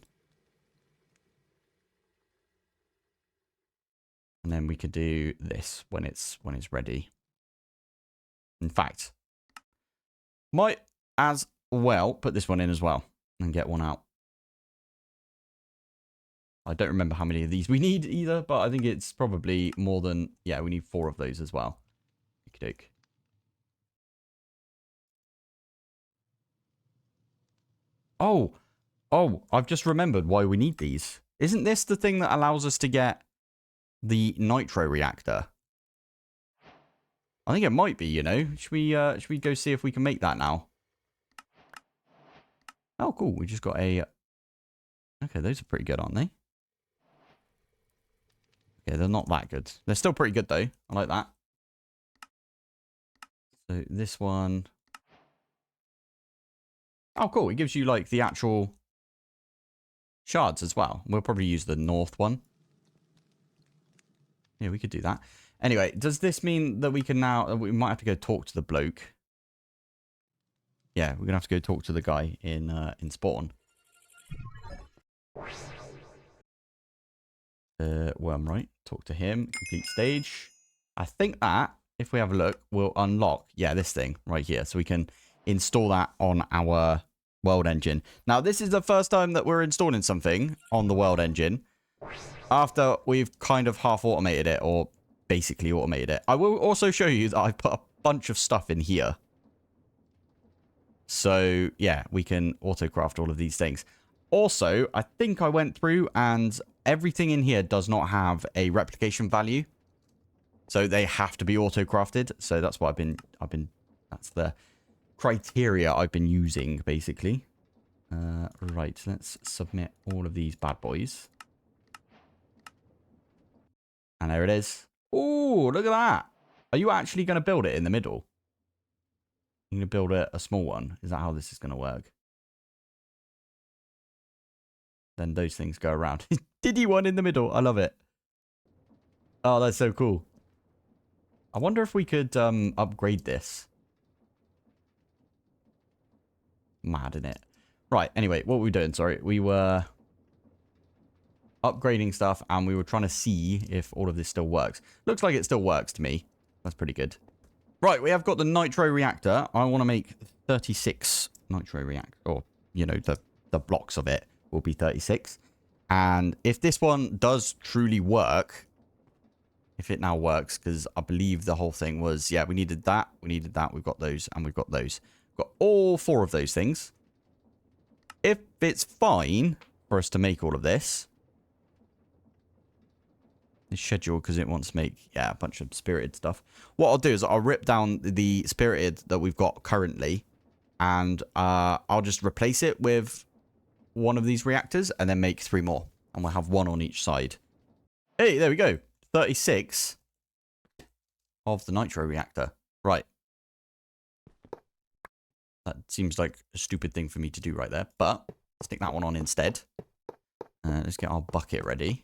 And then we could do this when it's ready. In fact, might as well put this one in as well and get one out. I don't remember how many of these we need either, but I think it's probably more than... Yeah, we need 4 of those as well. Okey-doke. Oh, Oh, I've just remembered why we need these. Isn't this the thing that allows us to get the nitro reactor? I think it might be, you know. Should we go see if we can make that now? Oh, cool. We just got a... Okay, those are pretty good, aren't they? Okay, they're not that good. They're still pretty good, though. I like that. So this one... Oh, cool. It gives you, like, the actual shards as well. We'll probably use the north one. Yeah, we could do that. Anyway, does this mean that we can now... We might have to go talk to the bloke. Yeah, we're going to have to go talk to the guy in Spawn. Worm, right? Talk to him. Complete stage. I think that, if we have a look, will unlock, yeah, this thing right here. So we can install that on our world engine. Now, this is the first time that we're installing something on the world engine after we've kind of half automated it, or basically automated it. I will also show you that I've put a bunch of stuff in here. So, yeah, we can auto-craft all of these things. Also, I think I went through and everything in here does not have a replication value. So they have to be auto-crafted. So that's what that's the criteria I've been using, basically. Right, let's submit all of these bad boys. And there it is. Oh, look at that. Are you actually going to build it in the middle? You're going to build a small one? Is that how this is going to work? Then those things go around. Diddy one in the middle. I love it. Oh, that's so cool. I wonder if we could upgrade this. Mad, isn't it? Right, anyway, what were we doing? Sorry, we were upgrading stuff and we were trying to see if all of this still works. Looks like it still works to me. That's pretty good. Right, we have got the nitro reactor. I want to make 36 nitro reactor, or, you know, the blocks of it will be 36. And if this one does truly work, if it now works, because I believe the whole thing was, yeah, we needed that, we've got those, and we've got those. We've got all 4 of those things. If it's fine for us to make all of this, the schedule, because it wants to make, yeah, a bunch of spirited stuff. What I'll do is I'll rip down the spirited that we've got currently, and I'll just replace it with one of these reactors, and then make 3 more. And we'll have 1 on each side. Hey, there we go. 36 of the nitro reactor. Right. That seems like a stupid thing for me to do right there, but stick that one on instead. Let's get our bucket ready.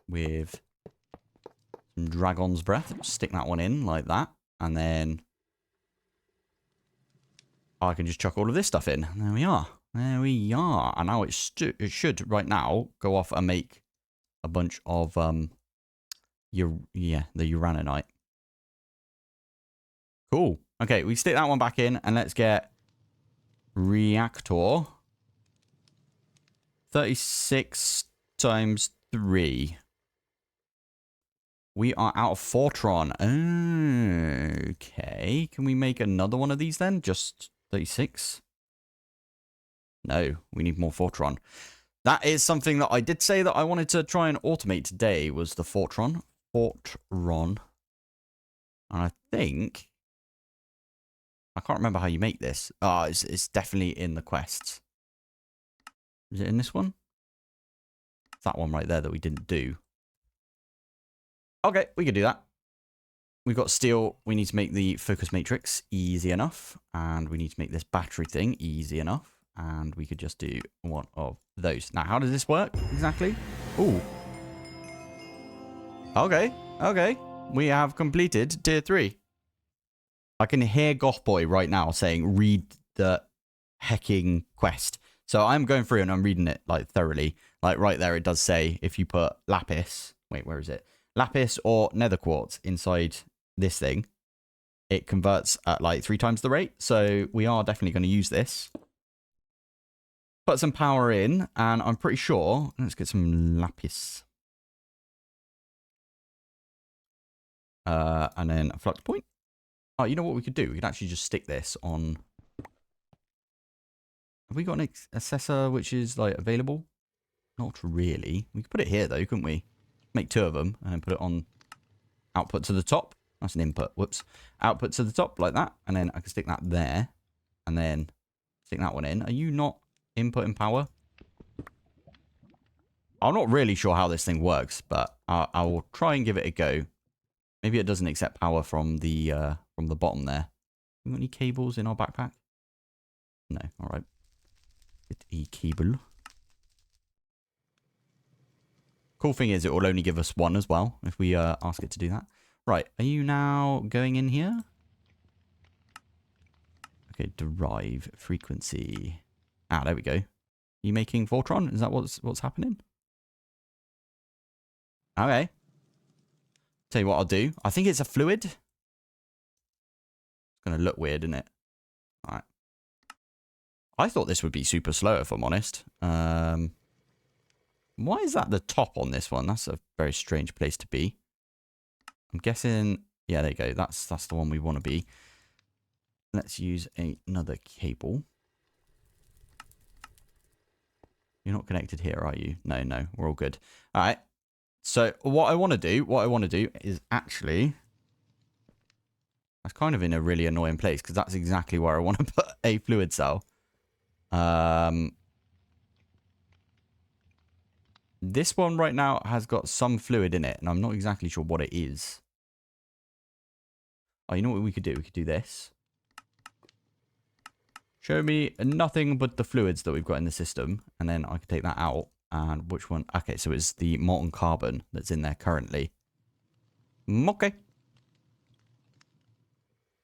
With some dragon's breath. Stick that one in like that. And then I can just chuck all of this stuff in. There we are. There we are. And now it should right now go off and make a bunch of the uraninite. Cool. Okay, we stick that one back in and let's get reactor 36 times 3. We are out of Fortron. Okay. Can we make another one of these then? Just 36? No, we need more Fortron. That is something that I did say that I wanted to try and automate today, was the Fortron. And I think... I can't remember how you make this. Ah, it's definitely in the quests. Is it in this one? It's that one right there that we didn't do. Okay, we could do that. We've got steel. We need to make the focus matrix. Easy enough. And we need to make this battery thing. Easy enough. And we could just do one of those. Now, how does this work exactly? Ooh. Okay. Okay. We have completed tier 3. I can hear Gothboy right now saying, read the hecking quest. So I'm going through and I'm reading it like thoroughly. Like right there, it does say if you put lapis. Wait, where is it? Lapis or nether quartz inside this thing, it converts at like 3 times the rate. So we are definitely going to use this. Put some power in, and I'm pretty sure... Let's get some lapis. And then a flux point. Oh, you know what we could do? We could actually just stick this on Have we got an assessor which is like available? Not really. We could put it here though, couldn't we? Make 2 of them and then put it on output to the top. That's an input. Whoops. Output to the top like that. And then I can stick that there. And then stick that one in. Are you not inputting power? I'm not really sure how this thing works, but I will try and give it a go. Maybe it doesn't accept power from the bottom there. You got any cables in our backpack? No. All right. Get a cable. Cool thing is it will only give us 1 as well if we ask it to do that. Right. Are you now going in here? Okay. Derive frequency. Ah, there we go. Are you making Fortron? Is that what's happening? Okay. Tell you what I'll do. I think it's a fluid. It's going to look weird, isn't it? All right. I thought this would be super slow, if I'm honest. Why is that the top on this one? That's a very strange place to be. I'm guessing... Yeah, there you go. That's the one we want to be. Let's use another cable. You're not connected here, are you? No. We're all good. All right. So what I want to do is actually... That's kind of in a really annoying place because that's exactly where I want to put a fluid cell. This one right now has got some fluid in it, and I'm not exactly sure what it is. Oh, you know what we could do? We could do this. Show me nothing but the fluids that we've got in the system, and then I can take that out. And which one? Okay, so it's the molten carbon that's in there currently. Okay.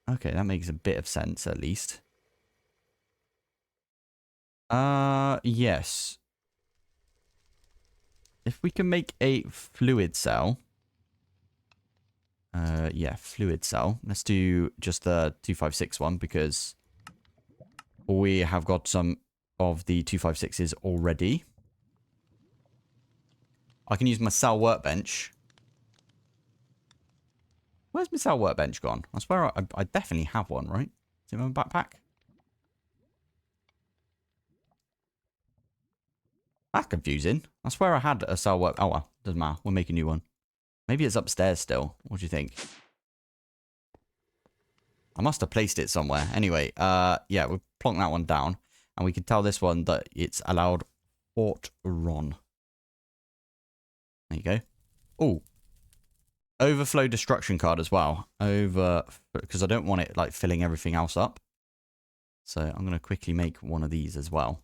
Okay, that makes a bit of sense, at least. Yes. If we can make a fluid cell. Yeah, fluid cell. Let's do just the 256 one because we have got some of the 256s already. I can use my cell workbench. Where's my cell workbench gone? I swear I definitely have one, right? Is it in my backpack? That's confusing. I swear I had a cell work... Oh, well, doesn't matter. We'll make a new one. Maybe it's upstairs still. What do you think? I must have placed it somewhere. Anyway, yeah, we'll plonk that one down. And we can tell this one that it's allowed Fortron. There you go. Oh. Overflow destruction card as well. Because I don't want it like filling everything else up. So I'm going to quickly make one of these as well.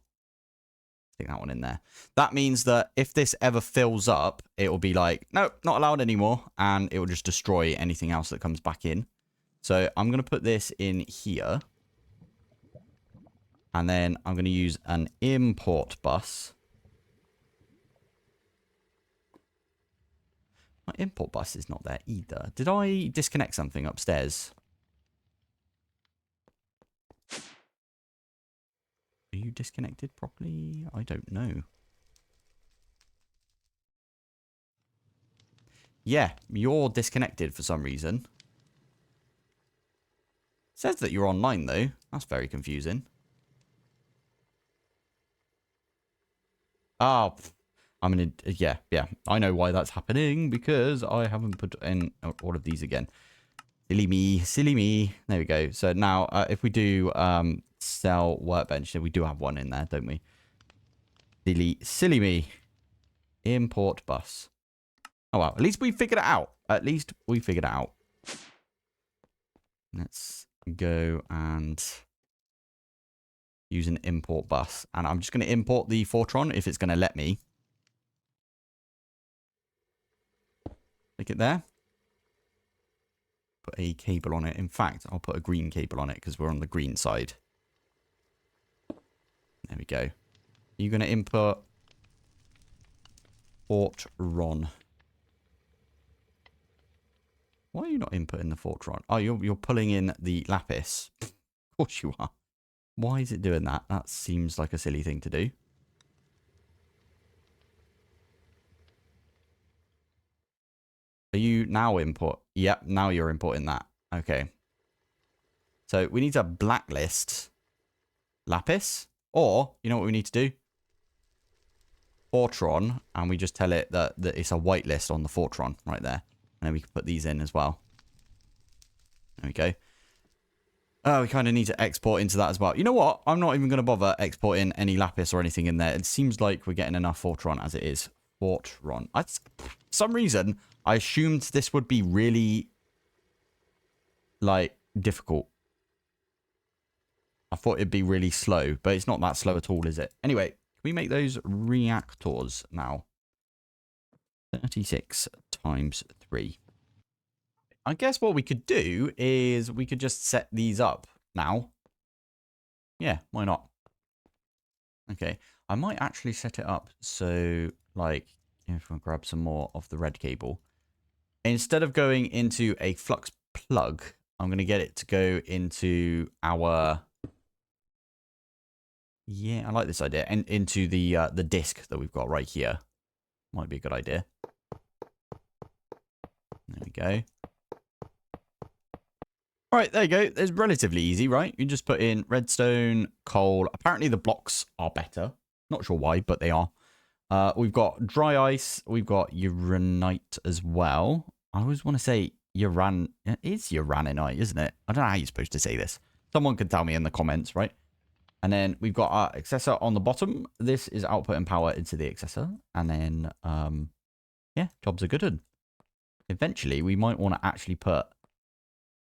Stick that one in there. That means that if this ever fills up, it will be like, nope, not allowed anymore. And it will just destroy anything else that comes back in. So I'm going to put this in here. And then I'm going to use an import bus. My import bus is not there either. Did I disconnect something upstairs? Are you disconnected properly? I don't know. Yeah, you're disconnected for some reason. It says that you're online though. That's very confusing. Oh, I'm gonna, yeah. I know why that's happening because I haven't put in all of these again. Silly me. There we go. So now, if we do cell workbench, we do have one in there, don't we? Silly me. Import bus. Oh well, at least we figured it out. Let's go and use an import bus, and I'm just going to import the Fortron if it's going to let me. Stick it there. Put a cable on it. In fact, I'll put a green cable on it because we're on the green side. There we go. Are you going to input Fortron? Why are you not inputting the Fortron? Oh, you're pulling in the lapis. Of course you are. Why is it doing that? That seems like a silly thing to do. Are you now import? Yep, now you're importing that. Okay. So we need to blacklist lapis. Or, you know what we need to do? Fortron, and we just tell it that it's a whitelist on the Fortron right there. And then we can put these in as well. There we go. We kind of need to export into that as well. You know what? I'm not even going to bother exporting any lapis or anything in there. It seems like we're getting enough Fortron as it is. Fortron. For some reason, I assumed this would be really, like, difficult. I thought it'd be really slow, but it's not that slow at all, is it? Anyway, can we make those reactors now? 36 times 3. I guess what we could do is we could just set these up now. Yeah, why not? Okay, I might actually set it up so, like, if we grab some more of the red cable, instead of going into a flux plug, I'm going to get it to go into our... Yeah, I like this idea. And into the disc that we've got right here. Might be a good idea. There we go. All right, there you go. It's relatively easy, right? You just put in redstone, coal. Apparently the blocks are better. Not sure why, but they are. We've got dry ice. We've got uranite as well. I always want to say it's uraninite, isn't it? I don't know how you're supposed to say this. Someone can tell me in the comments, right? And then we've got our accessor on the bottom. This is outputting power into the accessor. And then, yeah, jobs are good. Eventually, we might want to actually put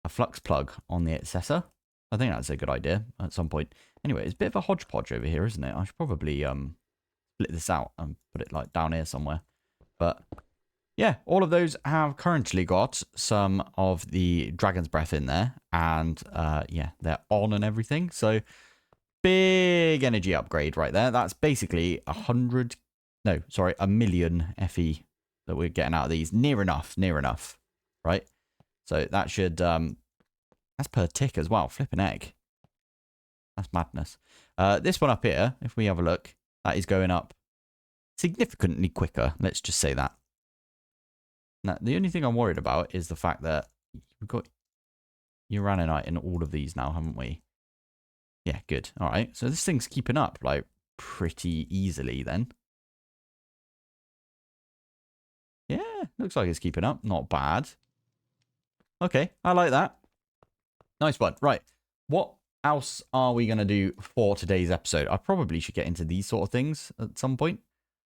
a flux plug on the accessor. I think that's a good idea at some point. Anyway, it's a bit of a hodgepodge over here, isn't it? I should probably split this out and put it like down here somewhere. But yeah, all of those have currently got some of the dragon's breath in there. And yeah, they're on and everything. So big energy upgrade right there. That's basically a million FE that we're getting out of these. Near enough, right? So that should, that's per tick as well. Flipping egg. That's madness. This one up here, if we have a look, that is going up significantly quicker. Let's just say that. Now, the only thing I'm worried about is the fact that we've got uraninite in all of these now, haven't we? Yeah, good. All right. So this thing's keeping up, like, pretty easily then. Yeah, looks like it's keeping up. Not bad. Okay, I like that. Nice one. Right. What else are we going to do for today's episode? I probably should get into these sort of things at some point.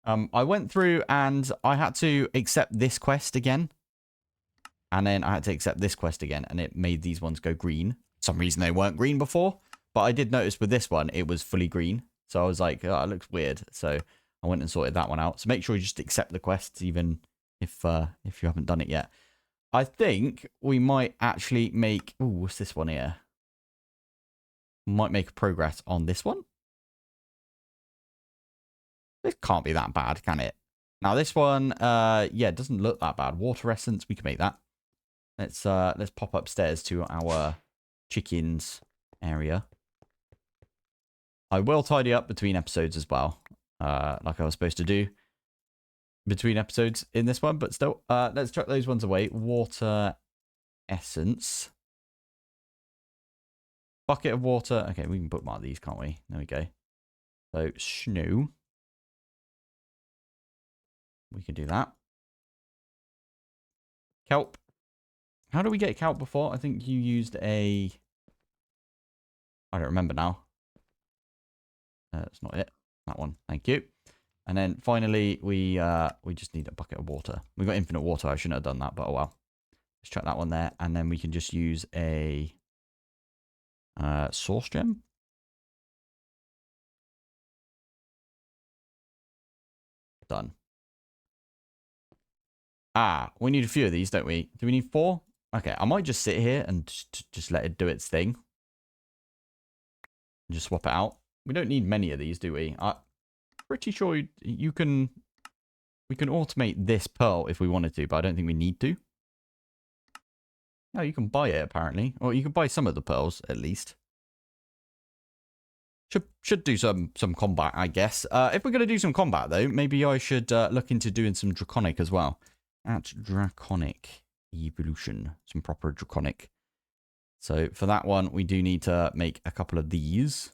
I went through and I had to accept this quest again. And then I had to accept this quest again. And it made these ones go green. For some reason they weren't green before. But I did notice with this one, it was fully green. So I was like, oh, it looks weird. So I went and sorted that one out. So make sure you just accept the quests, even if you haven't done it yet. I think we might actually make... Ooh, what's this one here? Might make progress on this one. This can't be that bad, can it? Now this one, yeah, it doesn't look that bad. Water essence, we can make that. Let's pop upstairs to our chickens area. I will tidy up between episodes as well, like I was supposed to do between episodes in this one, but still, let's chuck those ones away. Water essence. Bucket of water. Okay, we can bookmark these, can't we? There we go. So, snow. We can do that. Kelp. How do we get kelp before? I think you used a... I don't remember now. That's not it. That one. Thank you. And then finally, we just need a bucket of water. We've got infinite water. I shouldn't have done that, but oh well. Let's chuck that one there. And then we can just use a source gem. Done. Ah, we need a few of these, don't we? Do we need 4? Okay, I might just sit here and just let it do its thing. And just swap it out. We don't need many of these, do we? I'm pretty sure you can... We can automate this pearl if we wanted to, but I don't think we need to. Oh, you can buy it, apparently. Or you can buy some of the pearls, at least. Should do some combat, I guess. If we're going to do some combat, though, maybe I should look into doing some Draconic as well. At Draconic Evolution. Some proper Draconic. So for that one, we do need to make a couple of these.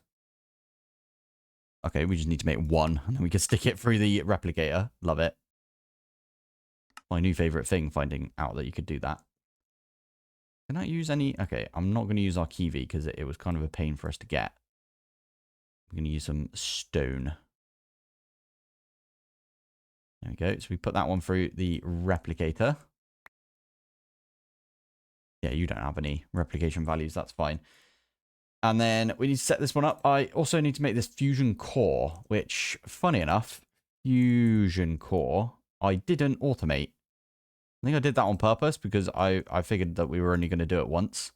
Okay, we just need to make one, and then we can stick it through the replicator. Love it. My new favorite thing, finding out that you could do that. Can I use any? Okay, I'm not going to use our kiwi because it was kind of a pain for us to get. I'm going to use some stone. There we go. So we put that one through the replicator. Yeah, you don't have any replication values. That's fine. And then we need to set this one up. I also need to make this fusion core, which, funny enough, fusion core, I didn't automate. I think I did that on purpose because I figured that we were only going to do it once.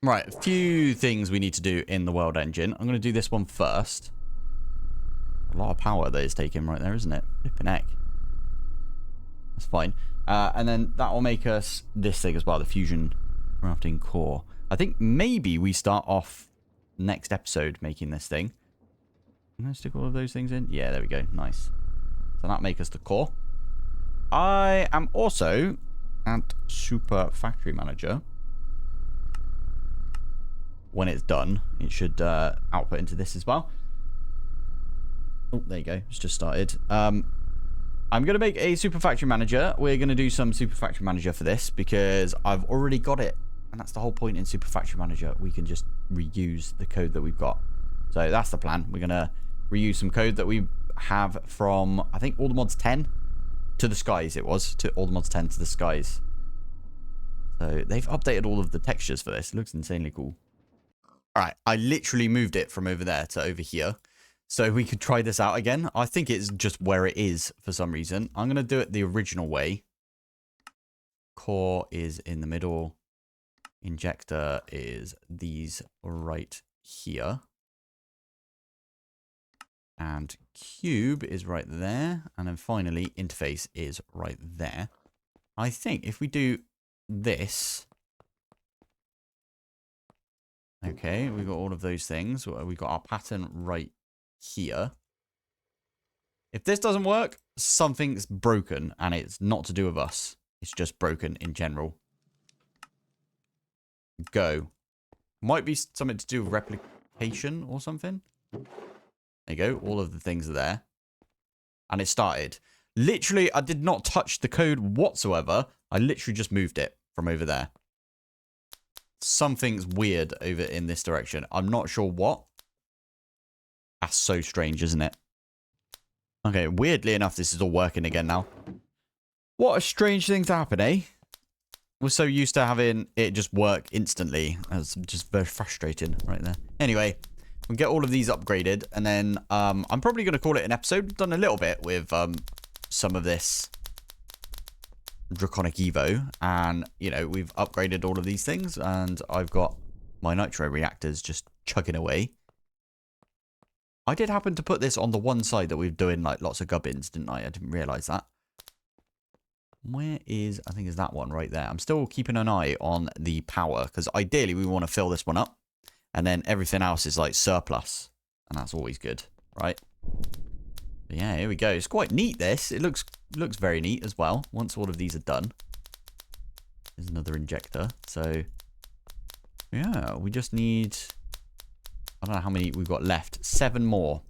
Right, a few things we need to do in the world engine. I'm going to do this one first. A lot of power that is taking right there, isn't it? Flipping heck. That's fine. And then that will make us this thing as well, the fusion crafting core. I think maybe we start off next episode making this thing. I'm going to stick all of those things in. Yeah, there we go. Nice. So that make us the core. I am also at Super Factory Manager. When it's done, it should output into this as well. Oh, there you go. It's just started. I'm going to make a Super Factory Manager. We're going to do some Super Factory Manager for this because I've already got it. And that's the whole point in Super Factory Manager. We can just reuse the code that we've got. So that's the plan. We're going to reuse some code that we have from, I think, all the mods 10 to the skies. It was to all the mods 10 to the skies. So they've updated all of the textures for this. It looks insanely cool. All right. I literally moved it from over there to over here. So we could try this out again. I think it's just where it is for some reason. I'm going to do it the original way. Core is in the middle. Injector is these right here. And cube is right there. And then finally, interface is right there. I think if we do this. Okay, we've got all of those things. We've got our pattern right here. If this doesn't work, something's broken. And it's not to do with us. It's just broken in general. Go. Might be something to do with replication or something. There you go. All of the things are there. And it started. Literally, I did not touch the code whatsoever. I literally just moved it from over there. Something's weird over in this direction. I'm not sure what. That's so strange, isn't it? Okay, weirdly enough, this is all working again now. What a strange thing to happen, eh? We're so used to having it just work instantly. That's just very frustrating right there. Anyway, we'll get all of these upgraded. And then I'm probably going to call it an episode. We've done a little bit with some of this Draconic Evo. And, you know, we've upgraded all of these things. And I've got my nitro reactors just chugging away. I did happen to put this on the one side that we're doing like lots of gubbins, didn't I? I didn't realize that. Where is, I think is that one right there. I'm still keeping an eye on the power because ideally we want to fill this one up and then everything else is like surplus and that's always good, right? But yeah, here we go. It's quite neat this. It looks very neat as well once all of these are done. There's another injector. So yeah, we just need, I don't know how many we've got left. 7 more.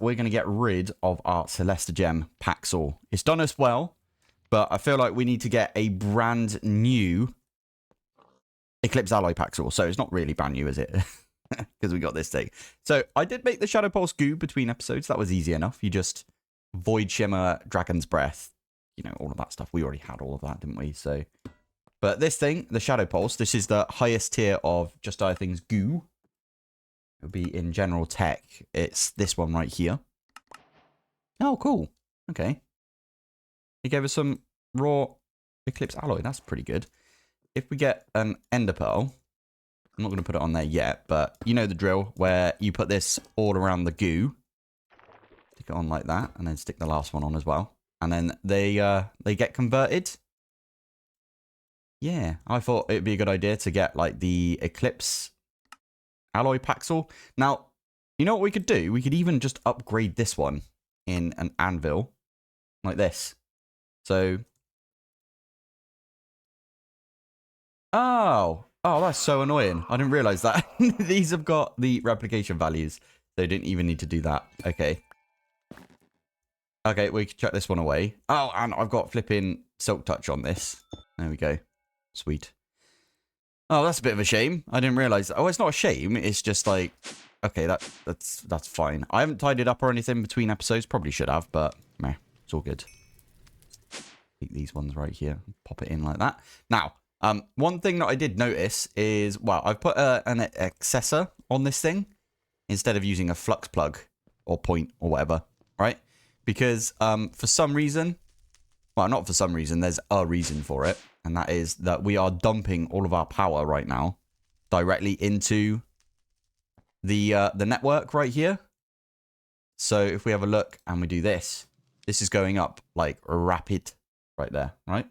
We're going to get rid of our Celesta Gem Paxel. It's done us well. But I feel like we need to get a brand new Eclipse Alloy Paxel. So it's not really brand new, is it? Because we got this thing. So I did make the Shadow Pulse goo between episodes. That was easy enough. You just Void Shimmer, Dragon's Breath, you know, all of that stuff. We already had all of that, didn't we? So, but this thing, the Shadow Pulse, this is the highest tier of Just Die Things goo. It'll be in general tech. It's this one right here. Oh, cool. Okay. He gave us some raw Eclipse Alloy. That's pretty good. If we get an Ender Pearl, I'm not going to put it on there yet, but you know the drill where you put this all around the goo. Stick it on like that, and then stick the last one on as well. And then they get converted. Yeah, I thought it'd be a good idea to get like the Eclipse Alloy Paxel. Now, you know what we could do? We could even just upgrade this one in an anvil like this. So, oh, that's so annoying. I didn't realize that. These have got the replication values. They didn't even need to do that. Okay. Okay, we can chuck this one away. Oh, and I've got flipping Silk Touch on this. There we go. Sweet. Oh, that's a bit of a shame. I didn't realize. Oh, it's not a shame. It's just like, okay, that's fine. I haven't tied it up or anything between episodes. Probably should have, but meh, it's all good. Take these ones right here. Pop it in like that. Now, one thing that I did notice is, well, I've put an accessor on this thing instead of using a flux plug or point or whatever, right? Because for some reason, well, not for some reason, there's a reason for it. And that is that we are dumping all of our power right now directly into the network right here. So if we have a look and we do this, this is going up like rapid right there, right?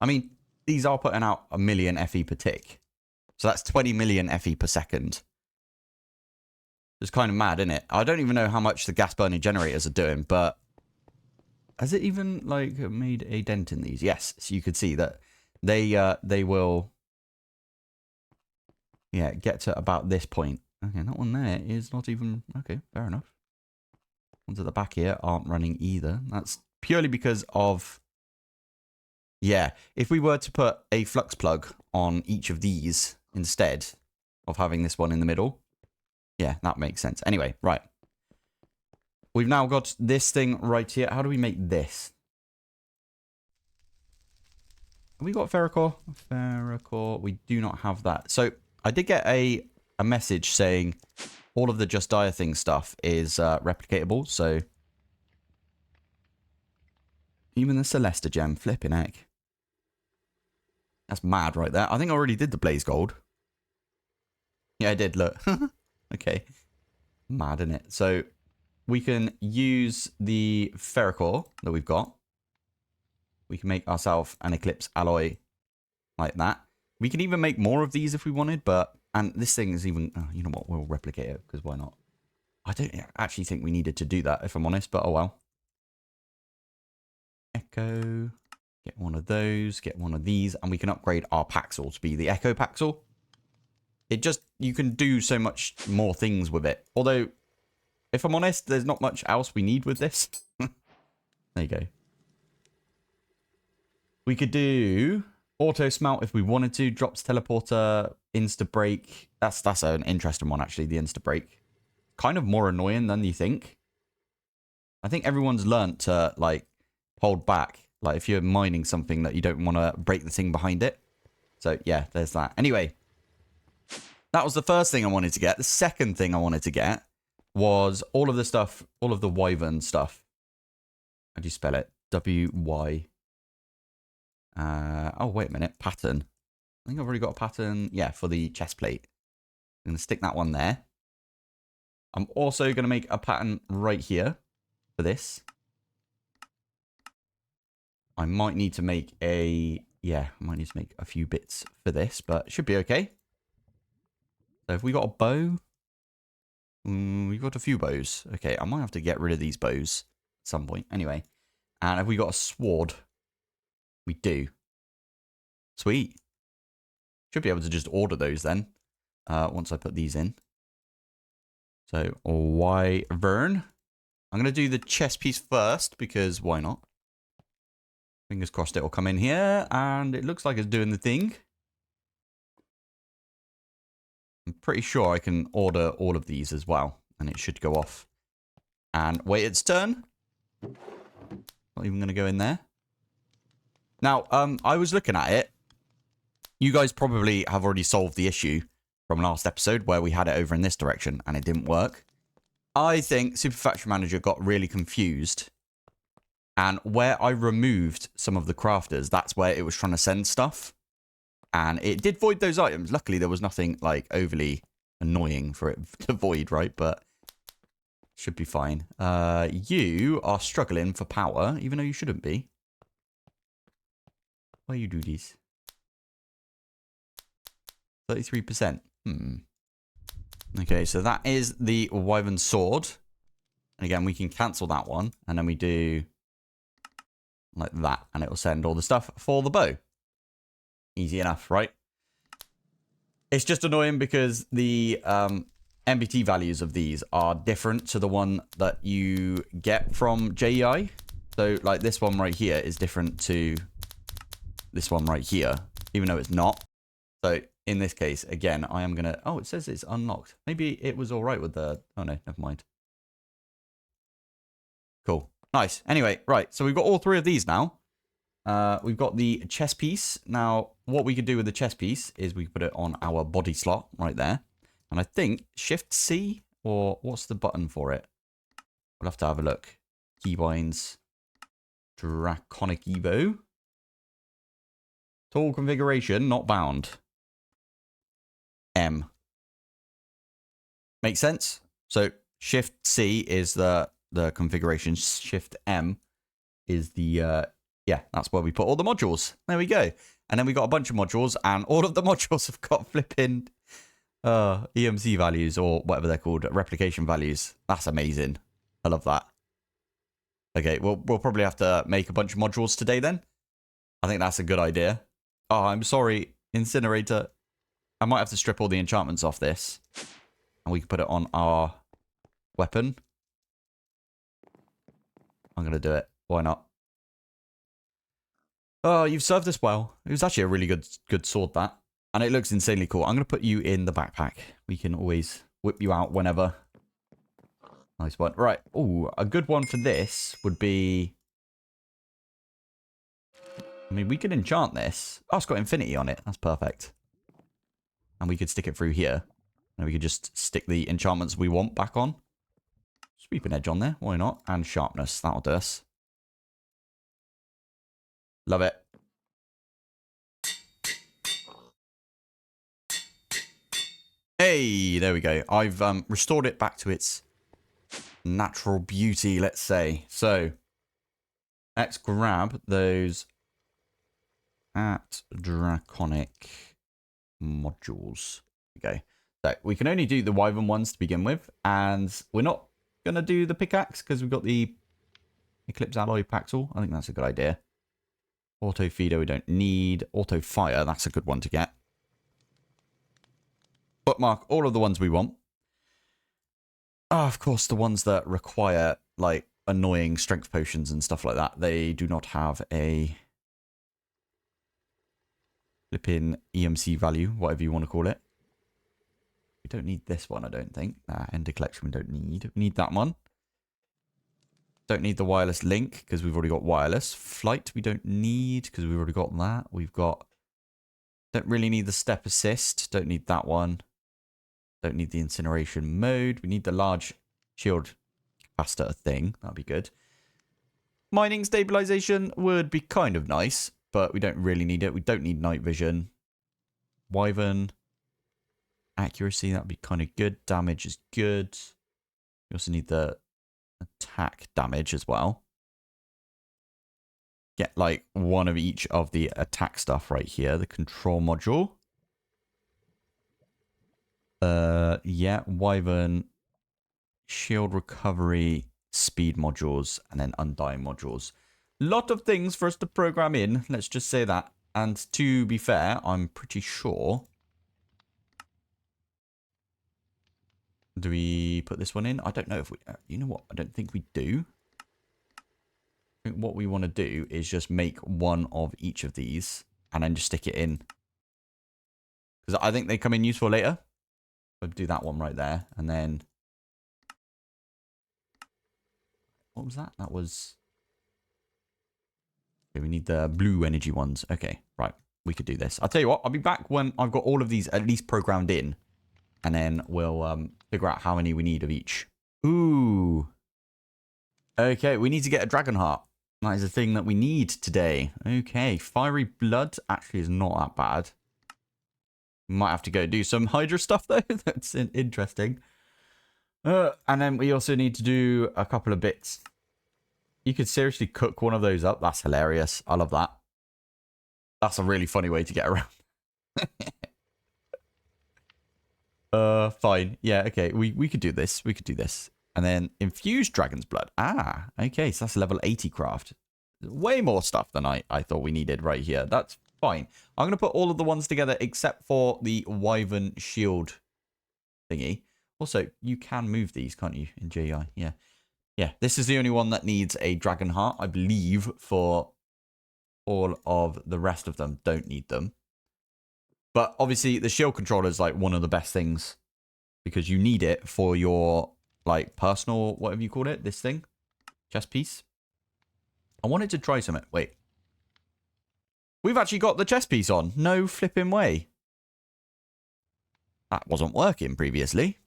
I mean, these are putting out 1 million FE per tick. So that's 20 million FE per second. It's kind of mad, isn't it? I don't even know how much the gas burning generators are doing, but has it even like made a dent in these? Yes, so you could see that they will, yeah, get to about this point. Okay, that one there is not even, okay, fair enough. Ones at the back here aren't running either. That's purely because of, yeah, if we were to put a flux plug on each of these instead of having this one in the middle, yeah, that makes sense. Anyway, right. We've now got this thing right here. How do we make this? Have we got ferrocore? Ferrocore. We do not have that. So I did get a message saying all of the Just Dire Thing stuff is replicatable. So even the Celesta gem, flipping heck. That's mad right there. I think I already did the Blaze Gold. Yeah, I did. Look. Okay. Mad, isn't it? So we can use the ferrocore that we've got. We can make ourselves an Eclipse alloy like that. We can even make more of these if we wanted, but... And this thing is even... Oh, you know what? We'll replicate it, because why not? I don't actually think we needed to do that, if I'm honest, but oh well. Echo. Get one of those. Get one of these. And we can upgrade our Paxel to be the Echo Paxel. It just... You can do so much more things with it. Although... If I'm honest, there's not much else we need with this. There you go. We could do auto smelt if we wanted to. Drops teleporter, insta break. That's an interesting one actually. The insta break, kind of more annoying than you think. I think everyone's learnt to like hold back. Like if you're mining something that you don't want to break the thing behind it. So yeah, there's that. Anyway, that was the first thing I wanted to get. The second thing I wanted to get was all of the stuff, all of the wyvern stuff. How do you spell it? W-Y. Oh, wait a minute. Pattern. I think I've already got a pattern. Yeah, for the chest plate. I'm going to stick that one there. I'm also going to make a pattern right here for this. I might need to make a... Yeah, I might need to make a few bits for this, but it should be okay. So have we got a bow? We've got a few bows. Okay, I might have to get rid of these bows at some point. Anyway. And have we got a sword? We do. Sweet. Should be able to just order those then. Once I put these in. So, wyvern. I'm going to do the chest piece first, because why not? Fingers crossed it will come in here. And it looks like it's doing the thing. I'm pretty sure I can order all of these as well. And it should go off. And wait its turn. Not even going to go in there. Now, I was looking at it. You guys probably have already solved the issue from last episode where we had it over in this direction and it didn't work. I think Super Factory Manager got really confused. And where I removed some of the crafters, that's where it was trying to send stuff. And it did void those items. Luckily, there was nothing like overly annoying for it to void, right? But should be fine. You are struggling for power, even though you shouldn't be. Why you do these? 33%. Okay, so that is the wyvern sword. And again, we can cancel that one. And then we do like that. And it will send all the stuff for the bow. Easy enough, right? It's just annoying because the MBT values of these are different to the one that you get from JEI. So, like, this one right here is different to this one right here, even though it's not. So, in this case, again, I am going to... Oh, it says it's unlocked. Maybe it was all right with the... Oh, no, never mind. Cool. Nice. Anyway, right. So, we've got all three of these now. We've got the chest piece. Now, what we could do with the chest piece is we put it on our body slot right there. And I think Shift C, or what's the button for it? We'll have to have a look. Keybinds. Draconic Evo. Tool configuration, not bound. M. Makes sense? So Shift C is the configuration. Shift M is the, yeah, that's where we put all the modules. There we go. And then we got a bunch of modules, and all of the modules have got flipping EMC values, or whatever they're called, replication values. That's amazing. I love that. Okay, we'll probably have to make a bunch of modules today then. I think that's a good idea. Oh, I'm sorry, Incinerator. I might have to strip all the enchantments off this. And we can put it on our weapon. I'm going to do it. Why not? Oh, you've served us well. It was actually a really good sword, that. And it looks insanely cool. I'm going to put you in the backpack. We can always whip you out whenever. Nice one. Right. Oh, a good one for this would be... I mean, we could enchant this. Oh, it's got infinity on it. That's perfect. And we could stick it through here. And we could just stick the enchantments we want back on. Sweeping edge on there. Why not? And sharpness. That'll do us. Love it. Hey, there we go. I've restored it back to its natural beauty, let's say. So, let's grab those at Draconic modules. Okay. So, we can only do the Wyvern ones to begin with, and we're not going to do the pickaxe because we've got the Eclipse Alloy Paxel. I think that's a good idea. Auto Feeder we don't need. Auto Fire, that's a good one to get. Bookmark all of the ones we want. Ah, of course, the ones that require, like, annoying strength potions and stuff like that, they do not have a flipping EMC value, whatever you want to call it. We don't need this one, I don't think. Ender Collection we don't need. We need that one. Don't need the wireless link, because we've already got wireless. Flight we don't need, because we've already got that. We've got... Don't really need the step assist. Don't need that one. Don't need the incineration mode. We need the large shield capacitor thing. That'd be good. Mining stabilization would be kind of nice, but we don't really need it. We don't need night vision. Wyvern. Accuracy, that'd be kind of good. Damage is good. We also need the attack damage as well. Get like one of each of the attack stuff right here. The control module. Yeah, Wyvern, shield recovery, speed modules, and then undying modules. Lot of things for us to program in, let's just say that. And to be fair, I'm pretty sure... Do we put this one in? I don't know if we... you know what? I don't think we do. I think what we want to do is just make one of each of these and then just stick it in. Because I think they come in useful later. I'll do that one right there. And then... What was that? That was... Okay, we need the blue energy ones. Okay, right. We could do this. I'll tell you what. I'll be back when I've got all of these at least programmed in. And then we'll figure out how many we need of each. Ooh. Okay, we need to get a dragon heart. That is a thing that we need today. Okay, fiery blood actually is not that bad. Might have to go do some Hydra stuff, though. That's interesting. And then we also need to do a couple of bits. You could seriously cook one of those up. That's hilarious. I love that. That's a really funny way to get around. Fine. Yeah, okay. We could do this. We could do this. And then infused dragon's blood. Ah, okay. So that's level 80 craft. Way more stuff than I thought we needed right here. That's fine. I'm going to put all of the ones together except for the Wyvern shield thingy. Also, you can move these, can't you, in JI? Yeah. Yeah, this is the only one that needs a dragon heart, I believe, for all of the rest of them don't need them. But obviously, the shield controller is like one of the best things because you need it for your like personal, whatever you call it, this thing, chest piece. I wanted to try something. Wait. We've actually got the chest piece on. No flipping way. That wasn't working previously.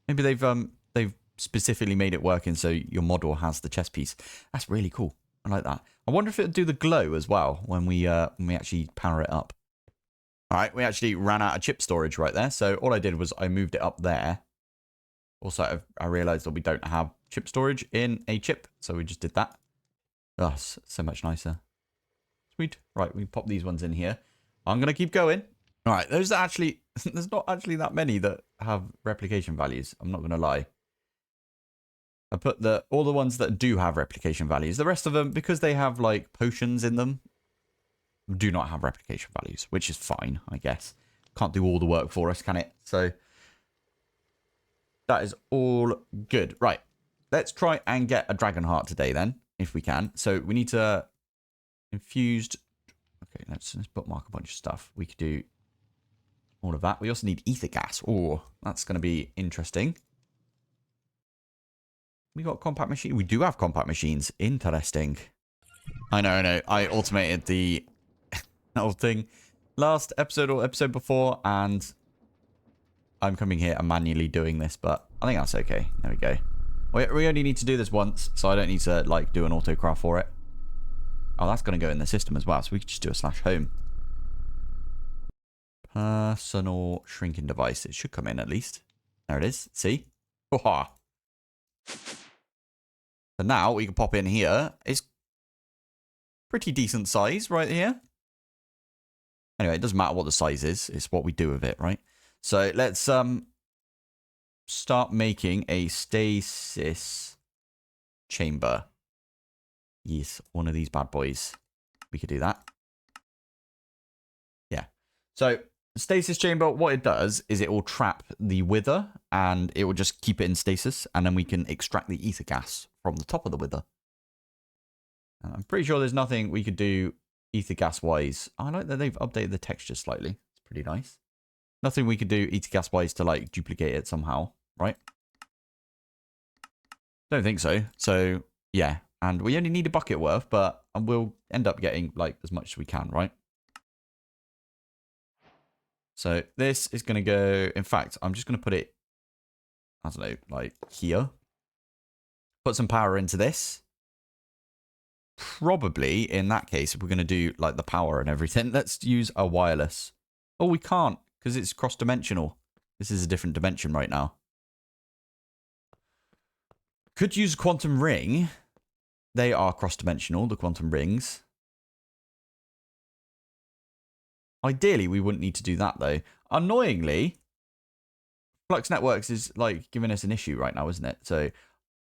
Maybe they've specifically made it working so your model has the chest piece. That's really cool. I like that. I wonder if it'll do the glow as well when we actually power it up. All right, we actually ran out of chip storage right there. So all I did was I moved it up there. Also, I realized that we don't have chip storage in a chip. So we just did that. Oh, so much nicer. Sweet. Right, we pop these ones in here. I'm going to keep going. All right, those are actually... There's not actually that many that have replication values. I'm not going to lie. I put all the ones that do have replication values. The rest of them, because they have like potions in them, do not have replication values, which is fine, I guess. Can't do all the work for us, can it? So that is all good. Right, let's try and get a dragon heart today then, if we can. So we need to infused. Okay, let's bookmark a bunch of stuff. We could do all of that. We also need ether gas. Oh, that's going to be interesting. We got compact machine. We do have compact machines. Interesting. I know. I automated the whole thing last episode or episode before, and I'm coming here and manually doing this, but I think that's okay. There we go. We only need to do this once, so I don't need to like do an autocraft for it. Oh, that's going to go in the system as well, so we could just do a /home. Personal shrinking device. It should come in at least. There it is. See? So now we can pop in here. It's pretty decent size right here. Anyway, it doesn't matter what the size is. It's what we do with it, right? So let's start making a stasis chamber. Yes, one of these bad boys. We could do that. Yeah. So stasis chamber, what it does is it will trap the wither and it will just keep it in stasis, and then we can extract the ether gas from the top of the wither. I'm pretty sure there's nothing we could do ether gas wise. I like that they've updated the texture slightly. It's pretty nice. Nothing we could do ether gas wise to like duplicate it somehow, right? Don't think so. So yeah, and we only need a bucket worth, but we'll end up getting like as much as we can, right? So this is going to go, in fact, I'm just going to put it, I don't know, like here. Put some power into this. Probably, in that case, if we're going to do like the power and everything, let's use a wireless. Oh, we can't, because it's cross-dimensional. This is a different dimension right now. Could use a quantum ring. They are cross-dimensional, the quantum rings. Ideally, we wouldn't need to do that, though. Annoyingly, Flux Networks is, like, giving us an issue right now, isn't it? So,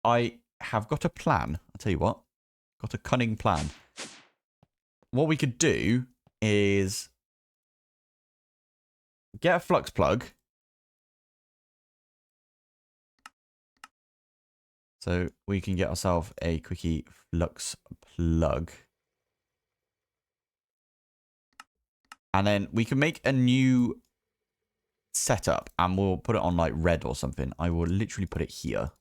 I have got a plan. I'll tell you what. Got a cunning plan. What we could do is get a flux plug. So, we can get ourselves a quickie flux plug. And then we can make a new setup and we'll put it on like red or something. I will literally put it here.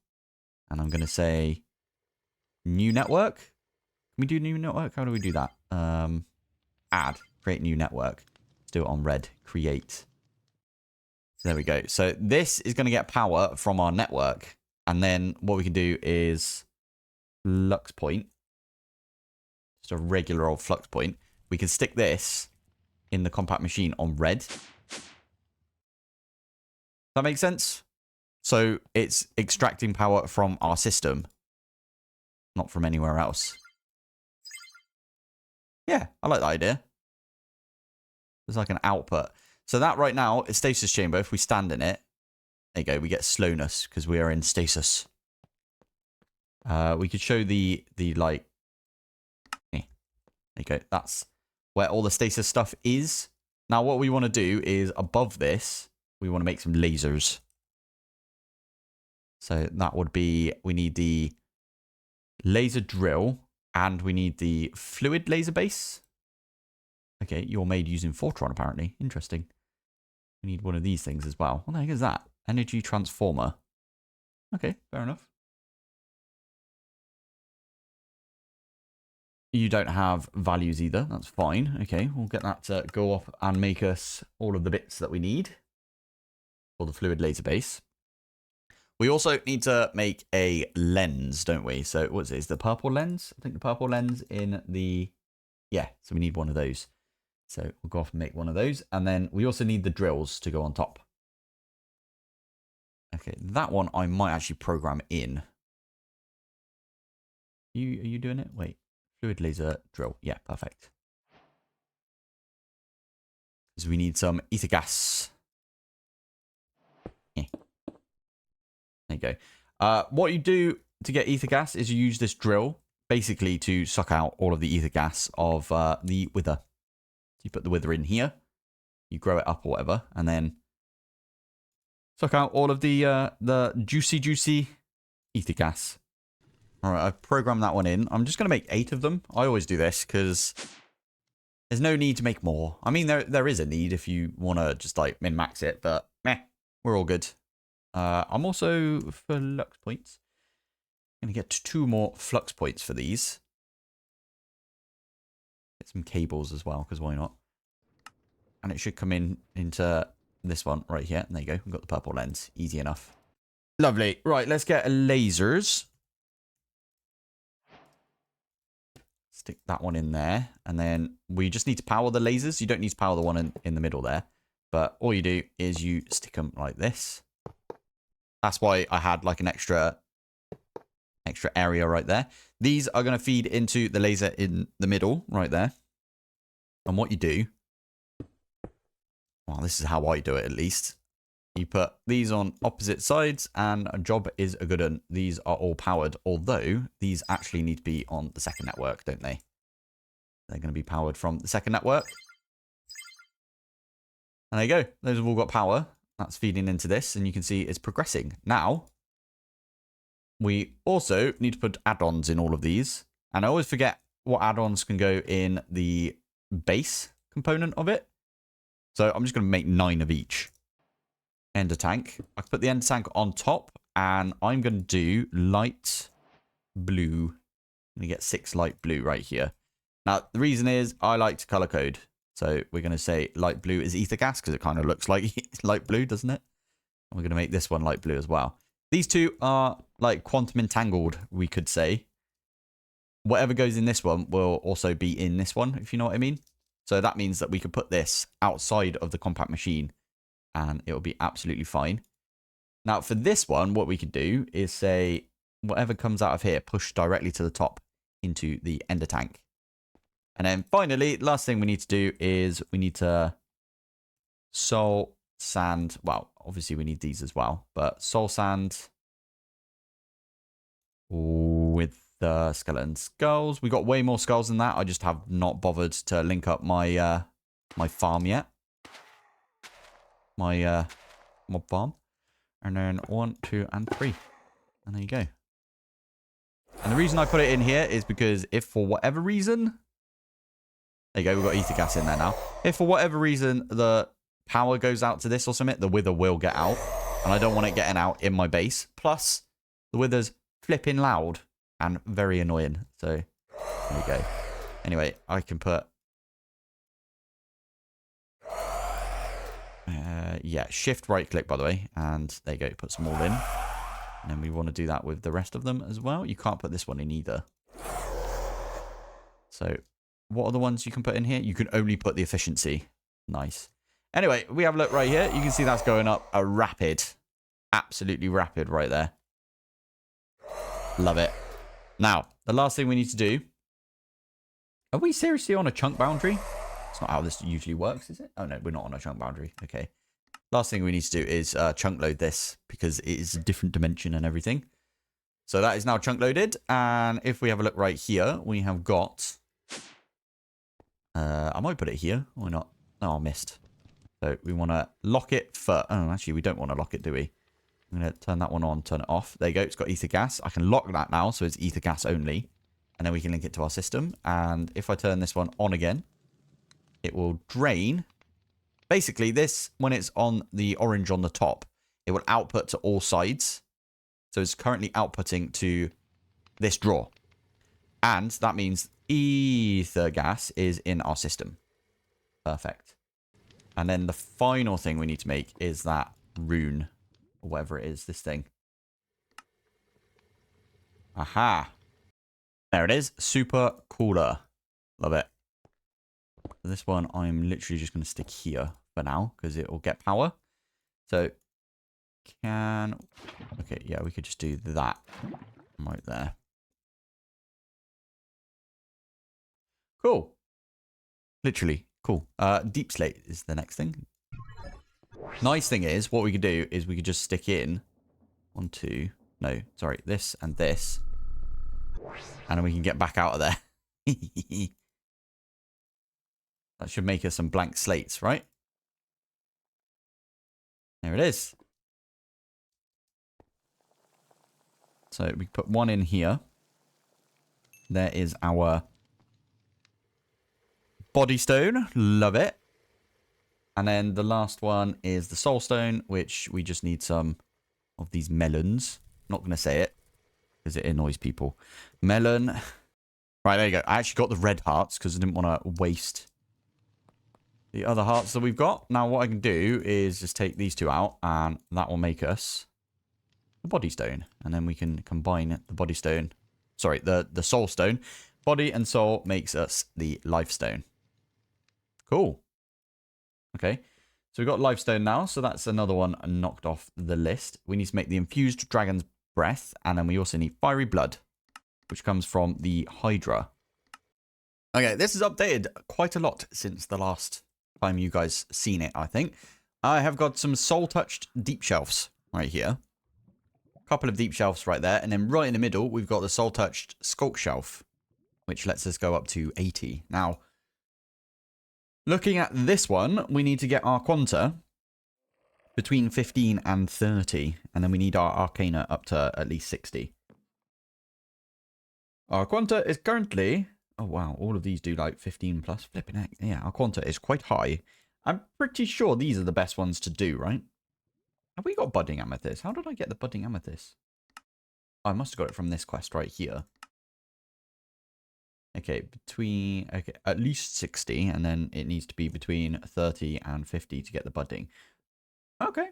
And I'm going to say new network. Can we do new network? How do we do that? Add, create new network. Let's do it on red, create. There we go. So this is going to get power from our network. And then what we can do is flux point. Just a regular old flux point. We can stick this in the compact machine on red. Does that make sense? So it's extracting power from our system, not from anywhere else. Yeah, I like that idea. There's like an output. So that right now is stasis chamber. If we stand in it, there you go, we get slowness because we are in stasis. We could show the like, there you go, that's where all the stasis stuff is. Now what we want to do is above this, we want to make some lasers. So that would be, we need the laser drill and we need the fluid laser base. Okay, you're made using Fortron apparently. Interesting. We need one of these things as well. What the heck is that? Energy transformer. Okay, fair enough. You don't have values either. That's fine. Okay, we'll get that to go off and make us all of the bits that we need for the fluid laser base. We also need to make a lens, don't we? So what's it? Is the purple lens? I think the purple lens in the... Yeah, so we need one of those. So we'll go off and make one of those. And then we also need the drills to go on top. Okay, that one I might actually program in. Are you doing it? Wait. Fluid laser drill. Yeah, perfect. So we need some ether gas. Yeah. There you go. What you do to get ether gas is you use this drill basically to suck out all of the ether gas of the wither. So you put the wither in here, you grow it up or whatever, and then suck out all of the juicy ether gas. All right, I've programmed that one in. I'm just going to make 8 of them. I always do this because there's no need to make more. I mean, there is a need if you want to just like min-max it, but meh, we're all good. I'm also flux points. I'm going to get 2 more flux points for these. Get some cables as well, because why not? And it should come into this one right here. And there you go. We've got the purple lens. Easy enough. Lovely. Right, let's get lasers. Stick that one in there. And then we just need to power the lasers. You don't need to power the one in the middle there. But all you do is you stick them like this. That's why I had like an extra area right there. These are going to feed into the laser in the middle right there. And what you do, well, this is how I do it at least. You put these on opposite sides and a job is a good one. These are all powered, although these actually need to be on the second network, don't they? They're going to be powered from the second network. And there you go. Those have all got power. That's feeding into this, and you can see it's progressing. Now, we also need to put add-ons in all of these. And I always forget what add-ons can go in the base component of it. So I'm just going to make 9 of each. Ender tank. I put the ender tank on top, and I'm going to do light blue. I'm going to get 6 light blue right here. Now, the reason is I like to color code. So we're going to say light blue is ether gas because it kind of looks like light blue, doesn't it? And we're going to make this one light blue as well. These two are like quantum entangled, we could say. Whatever goes in this one will also be in this one, if you know what I mean. So that means that we could put this outside of the compact machine and it will be absolutely fine. Now for this one, what we could do is say whatever comes out of here, push directly to the top into the ender tank. And then finally, last thing we need to do is we need to soul sand. Well, obviously we need these as well, but soul sand with the skeleton skulls. We got way more skulls than that. I just have not bothered to link up my my farm yet. My mob farm. And then 1, 2, and 3. And there you go. And the reason I put it in here is because if for whatever reason... There you go, we've got ether gas in there now. If for whatever reason the power goes out to this or something, the wither will get out. And I don't want it getting out in my base. Plus, the wither's flipping loud and very annoying. So, there we go. Anyway, I can put... yeah, shift right click, by the way. And there you go, put some all in. And then we want to do that with the rest of them as well. You can't put this one in either. So... what are the ones you can put in here? You can only put the efficiency. Nice. Anyway, we have a look right here. You can see that's going up a rapid. Absolutely rapid right there. Love it. Now, the last thing we need to do. Are we seriously on a chunk boundary? It's not how this usually works, is it? Oh, no, we're not on a chunk boundary. Okay. Last thing we need to do is chunk load this because it is a different dimension and everything. So that is now chunk loaded. And if we have a look right here, we have got... I might put it here. Why not? Oh, I missed. So we want to lock it for... oh, actually, we don't want to lock it, do we? I'm going to turn that one on, turn it off. There you go. It's got ether gas. I can lock that now, so it's ether gas only. And then we can link it to our system. And if I turn this one on again, it will drain. Basically, this, when it's on the orange on the top, it will output to all sides. So it's currently outputting to this drawer. And that means ether gas is in our system. Perfect. And then the final thing we need to make is that rune. Or whatever it is, this thing. Aha. There it is. Super cooler. Love it. This one I'm literally just going to stick here for now because it will get power. So can... Okay, yeah, we could just do that right there. Cool. Literally. Cool. Deep slate is the next thing. Nice thing is, what we could do is we could just stick in this and this. And then we can get back out of there. That should make us some blank slates, right? There it is. So we put one in here. There is our body stone. Love it. And then the last one is the soul stone, which we just need some of these melons. Not going to say it because it annoys people. Melon. Right, there you go. I actually got the red hearts because I didn't want to waste the other hearts that we've got. Now what I can do is just take these two out and that will make us the body stone. And then we can combine the body stone. Sorry, the soul stone. Body and soul makes us the life stone. Cool. Okay, so we've got lifestone now, so that's another one knocked off the list. We need to make the infused dragon's breath, and then we also need fiery blood, which comes from the Hydra. Okay, this is updated quite a lot since the last time you guys seen it, I think. I have got some soul-touched deep shelves right here. A couple of deep shelves right there, and then right in the middle, we've got the soul-touched sculk shelf, which lets us go up to 80. Now, looking at this one, we need to get our Quanta between 15 and 30. And then we need our Arcana up to at least 60. Our Quanta is currently... Oh, wow. All of these do like 15 plus. Flipping heck. Yeah, our Quanta is quite high. I'm pretty sure these are the best ones to do, right? Have we got budding amethyst? How did I get the budding amethyst? Oh, I must have got it from this quest right here. Okay, at least 60, and then it needs to be between 30 and 50 to get the budding. Okay.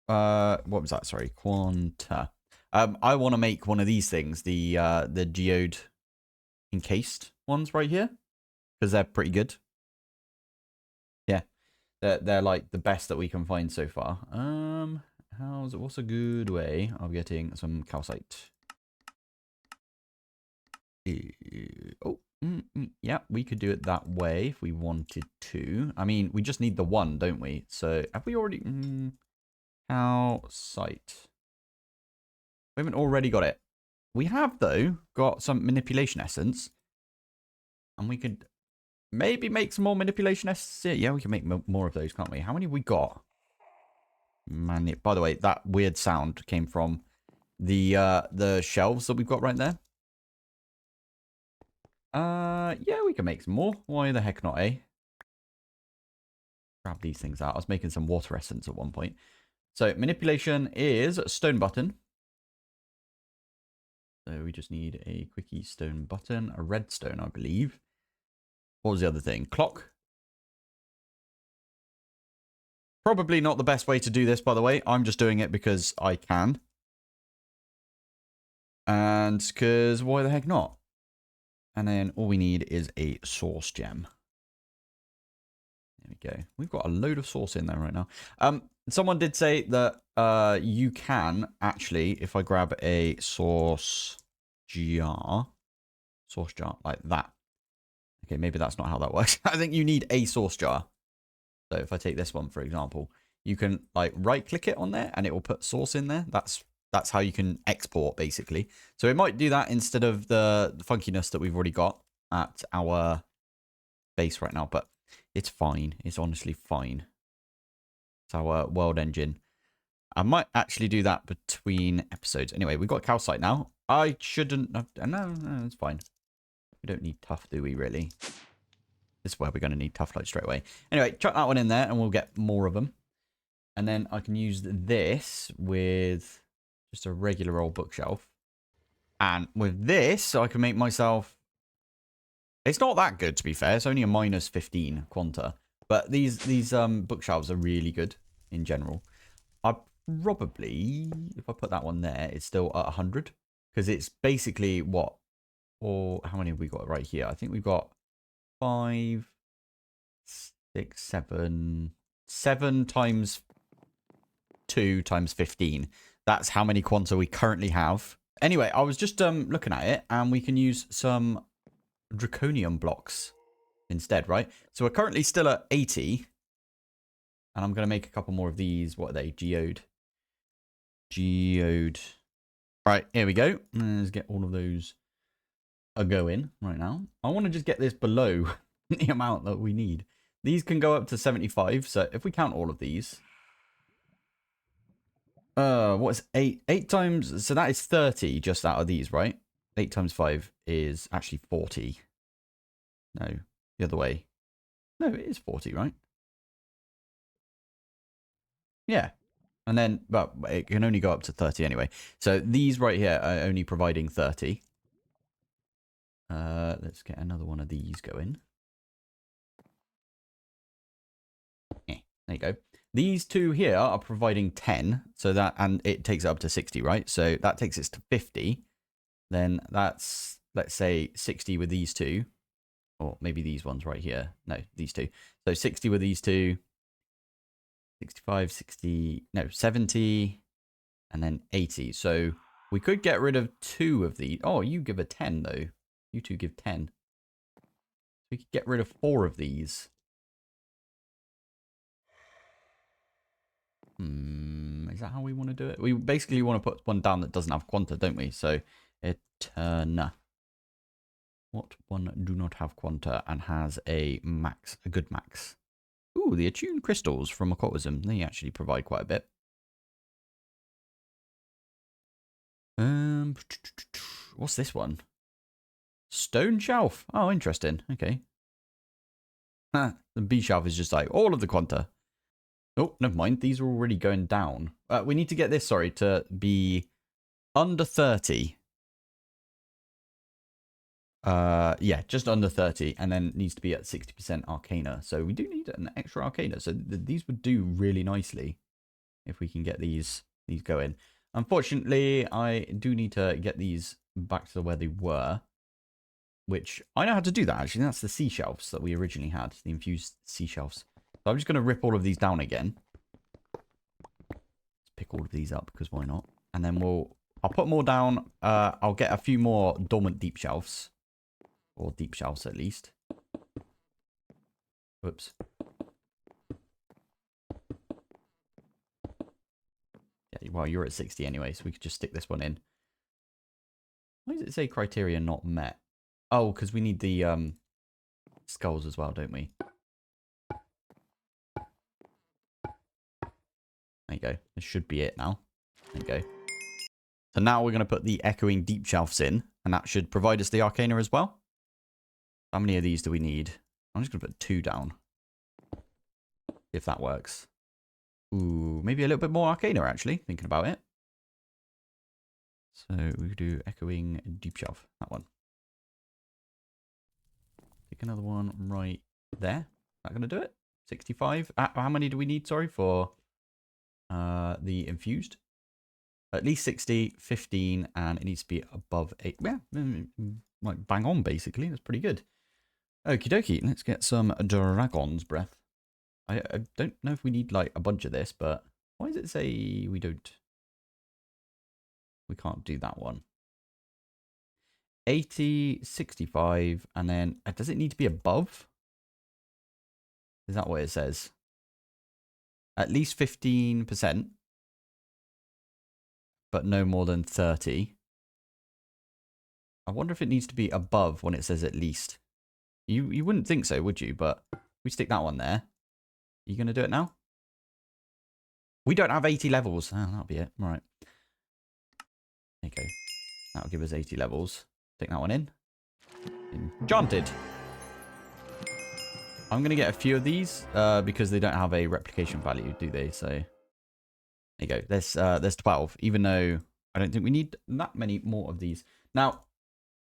What was that? Sorry, Quanta. I want to make one of these things, the geode encased ones right here, because they're pretty good. Yeah, they're like the best that we can find so far. What's a good way of getting some calcite? Yeah, we could do it that way if we wanted to. I mean, we just need the one, don't we? So, have we already... calcite. We haven't already got it. We have, though, got some manipulation essence. And we could maybe make some more manipulation essence. Yeah, we can make more of those, can't we? How many have we got? Man, by the way, that weird sound came from the shelves that we've got right there. Yeah, we can make some more. Why the heck not, eh? Grab these things out. I was making some water essence at one point. So, manipulation is stone button. So, we just need a quickie stone button. A redstone, I believe. What was the other thing? Clock. Probably not the best way to do this, by the way. I'm just doing it because I can. And because why the heck not? And then all we need is a source gem. There we go. We've got a load of source in there right now. Someone did say that you can actually, if I grab a source jar like that. Okay, maybe that's not how that works. I think you need a source jar. So if I take this one, for example, you can like right click it on there and it will put source in there. That's how you can export, basically. So it might do that instead of the funkiness that we've already got at our base right now. But it's fine. It's honestly fine. It's our world engine. I might actually do that between episodes. Anyway, we've got calcite now. I shouldn't have... No, it's fine. We don't need tough, do we, really? This is where we're going to need tough light straight away. Anyway, chuck that one in there and we'll get more of them. And then I can use this with just a regular old bookshelf. And with this, I can make myself... It's not that good, to be fair. It's only a minus 15 quanta. But these bookshelves are really good in general. I probably, if I put that one there, it's still at 100. Because it's basically what? Or how many have we got right here? I think we've got 5, 6, 7. 7 times 2 times 15. That's how many quanta we currently have. Anyway, I was just looking at it, and we can use some draconium blocks instead, right? So we're currently still at 80. And I'm going to make a couple more of these. What are they? Geode. Right, here we go. Let's get all of those going right now. I want to just get this below the amount that we need. These can go up to 75. So if we count all of these. What's 8? 8 times... So that is 30 just out of these, right? 8 times 5 is actually 40. No, the other way. No, it is 40, right? Yeah. And then, but it can only go up to 30 anyway. So these right here are only providing 30. Let's get another one of these going. There you go. These two here are providing 10. So that, and it takes it up to 60, right? So that takes it to 50. Then that's, let's say, 60 with these two. Or maybe these ones right here. No, these two. So 60 with these two. 65, 60, no, 70, and then 80. So we could get rid of 2 of these. Oh, you give a 10, though. You two give 10. We could get rid of 4 of these. Is that how we want to do it? We basically want to put one down that doesn't have quanta, don't we? So, Eterna. What one do not have quanta and has a max, a good max? Ooh, the attuned crystals from occultism. They actually provide quite a bit. What's this one? Stone shelf. Oh, interesting. Okay. The B shelf is just like all of the quanta. Oh, never mind. These are already going down. We need to get this, sorry, to be under 30. Yeah, just under 30, and then needs to be at 60% arcana. So we do need an extra arcana. So these would do really nicely if we can get these going. Unfortunately, I do need to get these back to where they were, which I know how to do that, actually. That's the sea shelves that we originally had, the infused sea shelves. So I'm just going to rip all of these down again. Let's pick all of these up, because why not? And then I'll put more down. I'll get a few more dormant deep shelves. Or deep shelves, at least. Whoops. Yeah, well, you're at 60 anyway, so we could just stick this one in. Why does it say criteria not met? Oh, because we need the skulls as well, don't we? There you go. This should be it now. There you go. So now we're going to put the echoing deep shelves in, and that should provide us the arcana as well. How many of these do we need? I'm just going to put 2 down. If that works. Ooh, maybe a little bit more arcana, actually, thinking about it. So we could do echoing deep shelf. That one. Pick another one right there. Is that going to do it? 65. How many do we need, sorry, for the infused? At least 60, 15, and it needs to be above 8. Yeah, like bang on, basically. That's pretty good. Okie dokie, let's get some dragon's breath. I don't know if we need like a bunch of this, but why does it say we can't do that one? 80, 65, and then does it need to be above? Is that what it says? At least 15%, but no more than 30. I wonder if it needs to be above when it says at least. You wouldn't think so, would you? But we stick that one there. Are you going to do it now? We don't have 80 levels. Oh, that'll be it. Right. There you go. That'll give us 80 levels. Take that one in. Enchanted. I'm going to get a few of these because they don't have a replication value, do they? So there you go. There's 12, even though I don't think we need that many more of these. Now,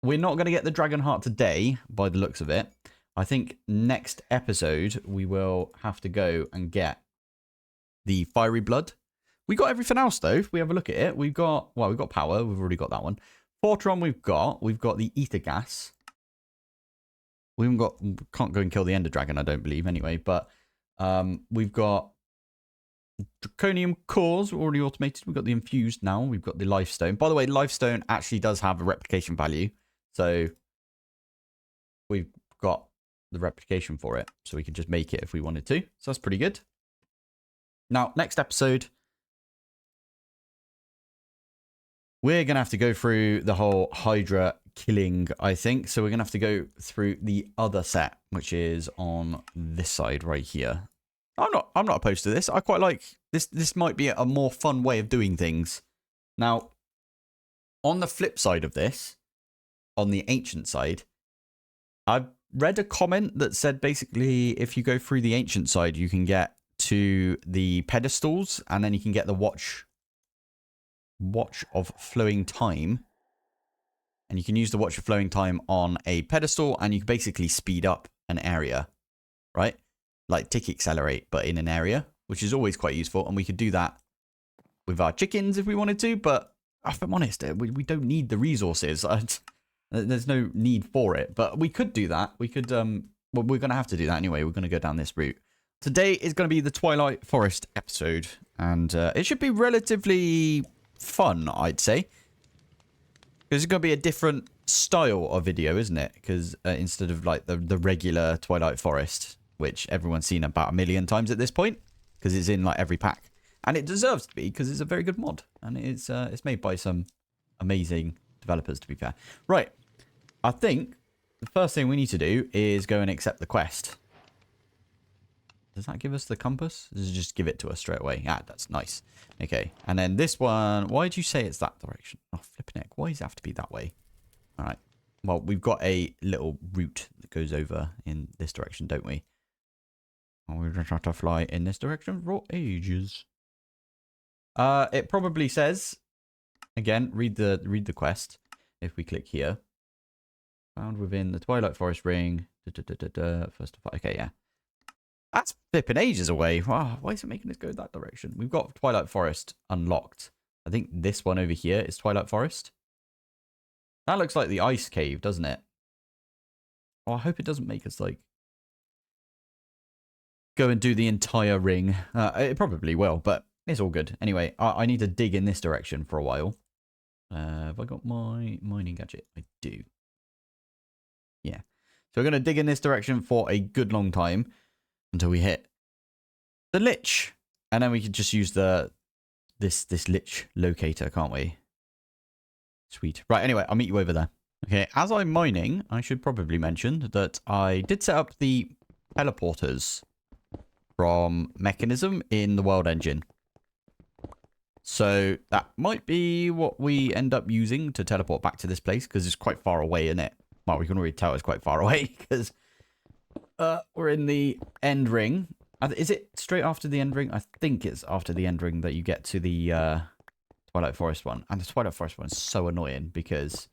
we're not going to get the Dragon Heart today by the looks of it. I think next episode we will have to go and get the Fiery Blood. We got everything else though. If we have a look at it, we've got power. We've already got that one. Fortron we've got the ether gas. We can't go and kill the Ender Dragon, I don't believe anyway, but we've got Draconium cores already automated. We've got the infused now. We've got the Lifestone. By the way, Lifestone actually does have a replication value. So we've got the replication for it. So we can just make it if we wanted to. So that's pretty good. Now, next episode, we're going to have to go through the whole Hydra killing, I think. So we're going to have to go through the other set, which is on this side right here. I'm not opposed to this. I quite like this. This might be a more fun way of doing things. Now, on the flip side of this, on the ancient side, I've read a comment that said basically if you go through the ancient side, you can get to the pedestals and then you can get the watch of flowing time. And you can use the watch of flowing time on a pedestal and you can basically speed up an area, right? Like tick accelerate, but in an area, which is always quite useful. And we could do that with our chickens if we wanted to, but if I'm honest, we don't need the resources. There's no need for it, but we could do that. We could, well, we're going to have to do that anyway. We're going to go down this route. Today is going to be the Twilight Forest episode, and it should be relatively fun, I'd say. Because it's going to be a different style of video, isn't it? Because instead of like the regular Twilight Forest, which everyone's seen about 1 million times at this point, because it's in like every pack. And it deserves to be, because it's a very good mod. And it's made by some amazing developers, to be fair. Right. I think the first thing we need to do is go and accept the quest. Does that give us the compass? Does it just give it to us straight away? Yeah, that's nice. Okay. And then this one, why did you say it's that direction? Oh, flipping heck. Why does it have to be that way? All right. Well, we've got a little route that goes over in this direction, don't we? Oh, we just have to fly in this direction for ages. It probably says, again, read the quest. If we click here. Found within the Twilight Forest ring. First of all, okay, yeah. That's flipping ages away. Wow, why is it making us go that direction? We've got Twilight Forest unlocked. I think this one over here is Twilight Forest. That looks like the ice cave, doesn't it? Oh, I hope it doesn't make us, like, go and do the entire ring. It probably will, but it's all good. Anyway, I need to dig in this direction for a while. Have I got my mining gadget? I do. Yeah. So we're going to dig in this direction for a good long time until we hit the lich. And then we can just use this lich locator, can't we? Sweet. Right, anyway, I'll meet you over there. Okay, as I'm mining, I should probably mention that I did set up the teleporters from Mechanism in the World Engine. So that might be what we end up using to teleport back to this place, because it's quite far away, isn't it? Well, we can already tell it's quite far away, because we're in the end ring. Is it straight after the end ring? I think it's after the end ring that you get to the Twilight Forest one. And the Twilight Forest one is so annoying, because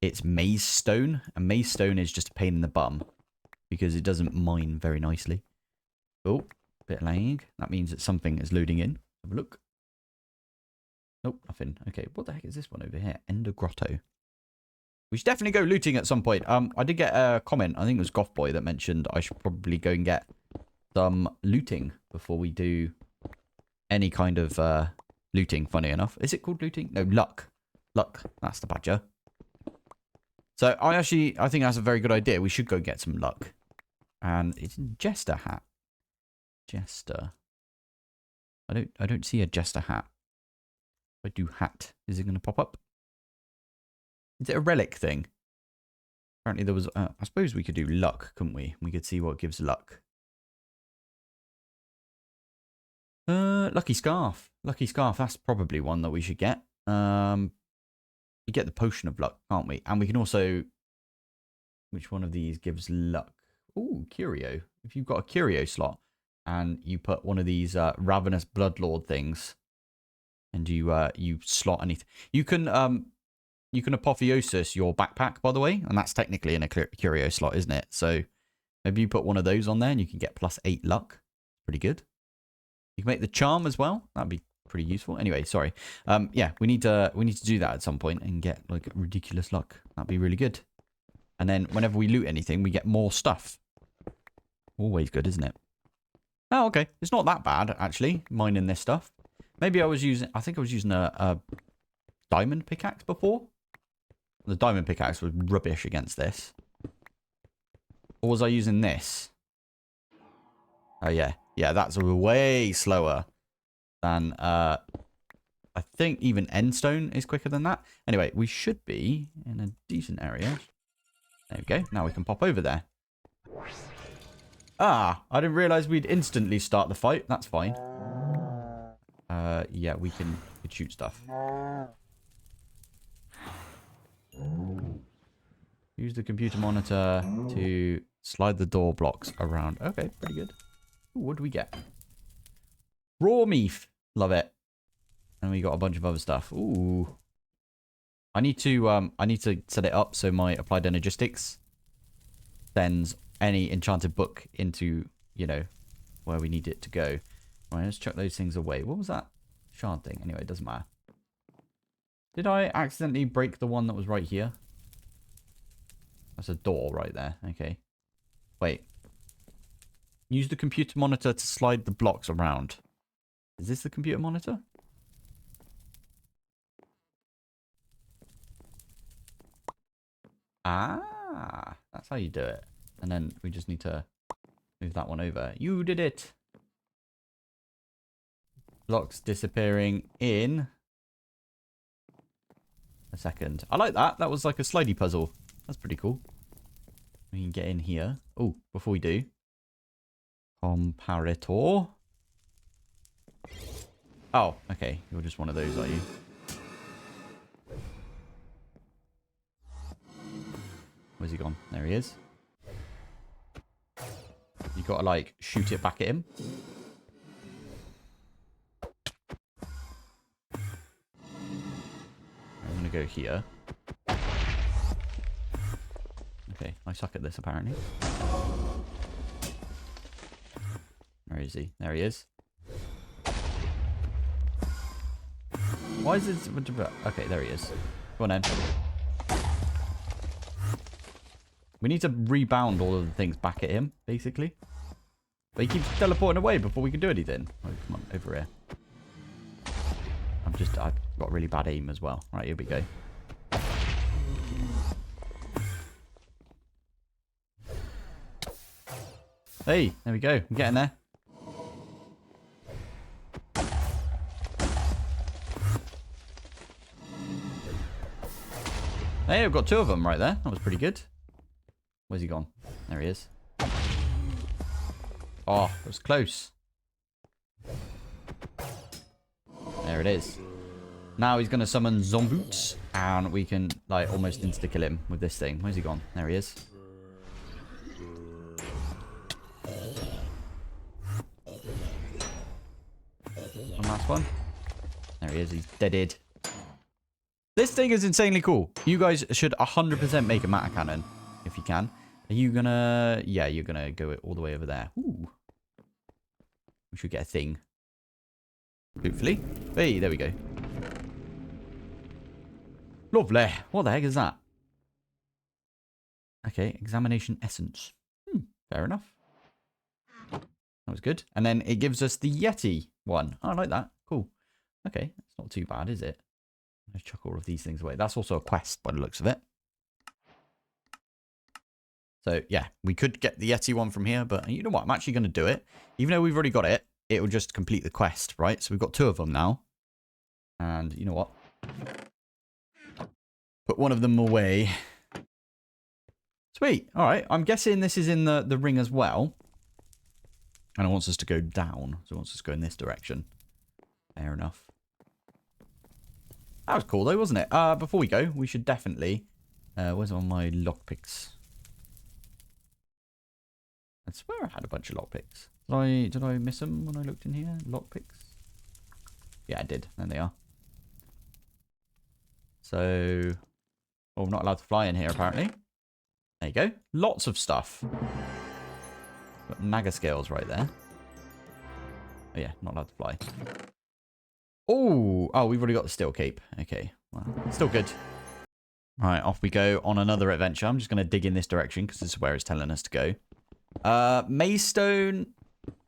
it's maze stone, and maze stone is just a pain in the bum, because it doesn't mine very nicely. Oh, bit of lag. That means that something is loading in. Have a look. Nope, nothing. Okay, what the heck is this one over here? Ender Grotto. We should definitely go looting at some point. I did get a comment, I think it was Gothboy, that mentioned I should probably go and get some looting before we do any kind of looting, funny enough. Is it called looting? No, luck. Luck, that's the badger. So I think that's a very good idea. We should go get some luck. And it's a jester hat. Jester. I don't see a jester hat. If I do hat, is it going to pop up? Is it a relic thing? Apparently there was, I suppose we could do luck, couldn't we? We could see what gives luck. Lucky Scarf. Lucky Scarf, that's probably one that we should get. We get the Potion of Luck, can't we? And we can also... Which one of these gives luck? Ooh, Curio. If you've got a Curio slot and you put one of these Ravenous Bloodlord things and you slot anything... You can apotheosis your backpack, by the way, and that's technically in a Curio slot, isn't it? So maybe you put one of those on there and you can get +8 luck. Pretty good. You can make the charm as well. That'd be pretty useful. Anyway, sorry. Yeah, we need to do that at some point and get like ridiculous luck. That'd be really good. And then whenever we loot anything, we get more stuff. Always good, isn't it? Oh, okay. It's not that bad actually, mining this stuff. Maybe I think I was using a diamond pickaxe before. The diamond pickaxe was rubbish against this. Or was I using this? Oh yeah. Yeah, that's way slower than, I think even Endstone is quicker than that. Anyway, we should be in a decent area. There we go. Now we can pop over there. Ah, I didn't realize we'd instantly start the fight. That's fine. Yeah, we can shoot stuff. Use the computer monitor to slide the door blocks around. Okay, pretty good. Ooh, what do we get? Raw meat. Love it. And we got a bunch of other stuff. Ooh. I need to set it up so my applied energistics sends any enchanted book into, you know, where we need it to go. Right, let's chuck those things away. What was that shard thing? Anyway, it doesn't matter. Did I accidentally break the one that was right here? That's a door right there. Okay. Wait. Use the computer monitor to slide the blocks around. Is this the computer monitor? Ah, that's how you do it. And then we just need to move that one over. You did it. Blocks disappearing in a second. I like that. That was like a slidey puzzle. That's pretty cool. We can get in here. Oh, before we do. Comparator. Oh, okay. You're just one of those, are you? Where's he gone? There he is. You gotta like shoot it back at him. I'm gonna go here. Okay, I suck at this apparently. Where is he? There he is. Why is it... Okay, there he is. Go on then. We need to rebound all of the things back at him, basically. But he keeps teleporting away before we can do anything. Oh, come on, over here. I've got really bad aim as well. Right, here we go. Hey, there we go. I'm getting there. Hey, I've got two of them right there. That was pretty good. Where's he gone? There he is. Oh, it was close. There it is. Now he's going to summon Zomboots. And we can, like, almost insta-kill him with this thing. Where's he gone? There he is. One last one. There he is. He's deaded. This thing is insanely cool. You guys should 100% make a matter cannon. If you can. Are you gonna... Yeah, you're gonna go all the way over there. Ooh. We should get a thing. Hopefully. Hey, there we go. Lovely. What the heck is that? Okay, examination essence. Fair enough. That was good. And then it gives us the Yeti one. Oh, I like that. Cool. Okay, it's not too bad, is it? Let's chuck all of these things away. That's also a quest by the looks of it. So, yeah, we could get the Yeti one from here, but you know what? I'm actually going to do it. Even though we've already got it, it will just complete the quest, right? So we've got two of them now. And you know what? Put one of them away. Sweet. All right. I'm guessing this is in the ring as well. And it wants us to go down. So it wants us to go in this direction. Fair enough. That was cool though, wasn't it? Before we go, we should definitely... where's all my lockpicks? I swear I had a bunch of lockpicks. Did I miss them when I looked in here? Lockpicks? Yeah, I did. There they are. So... Oh, we're not allowed to fly in here, apparently. There you go. Lots of stuff. Got naga scales right there. Oh, yeah. Not allowed to fly. Oh, we've already got the steel cape. Okay. Well, still good. All right, off we go on another adventure. I'm just going to dig in this direction because this is where it's telling us to go. Maystone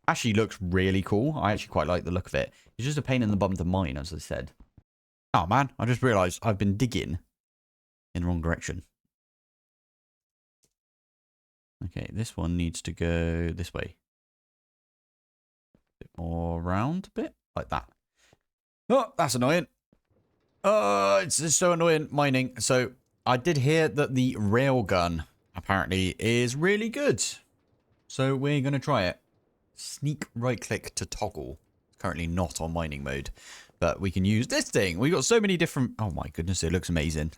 actually looks really cool. I actually quite like the look of it. It's just a pain in the bum to mine, as I said. Oh, man. I just realized I've been digging in the wrong direction. Okay, this one needs to go this way. A bit more round, a bit like that. Oh, that's annoying. It's just so annoying mining. So I did hear that the railgun apparently is really good. So we're going to try it. Sneak right click to toggle. It's currently not on mining mode, but we can use this thing. We've got so many different... Oh my goodness, it looks amazing.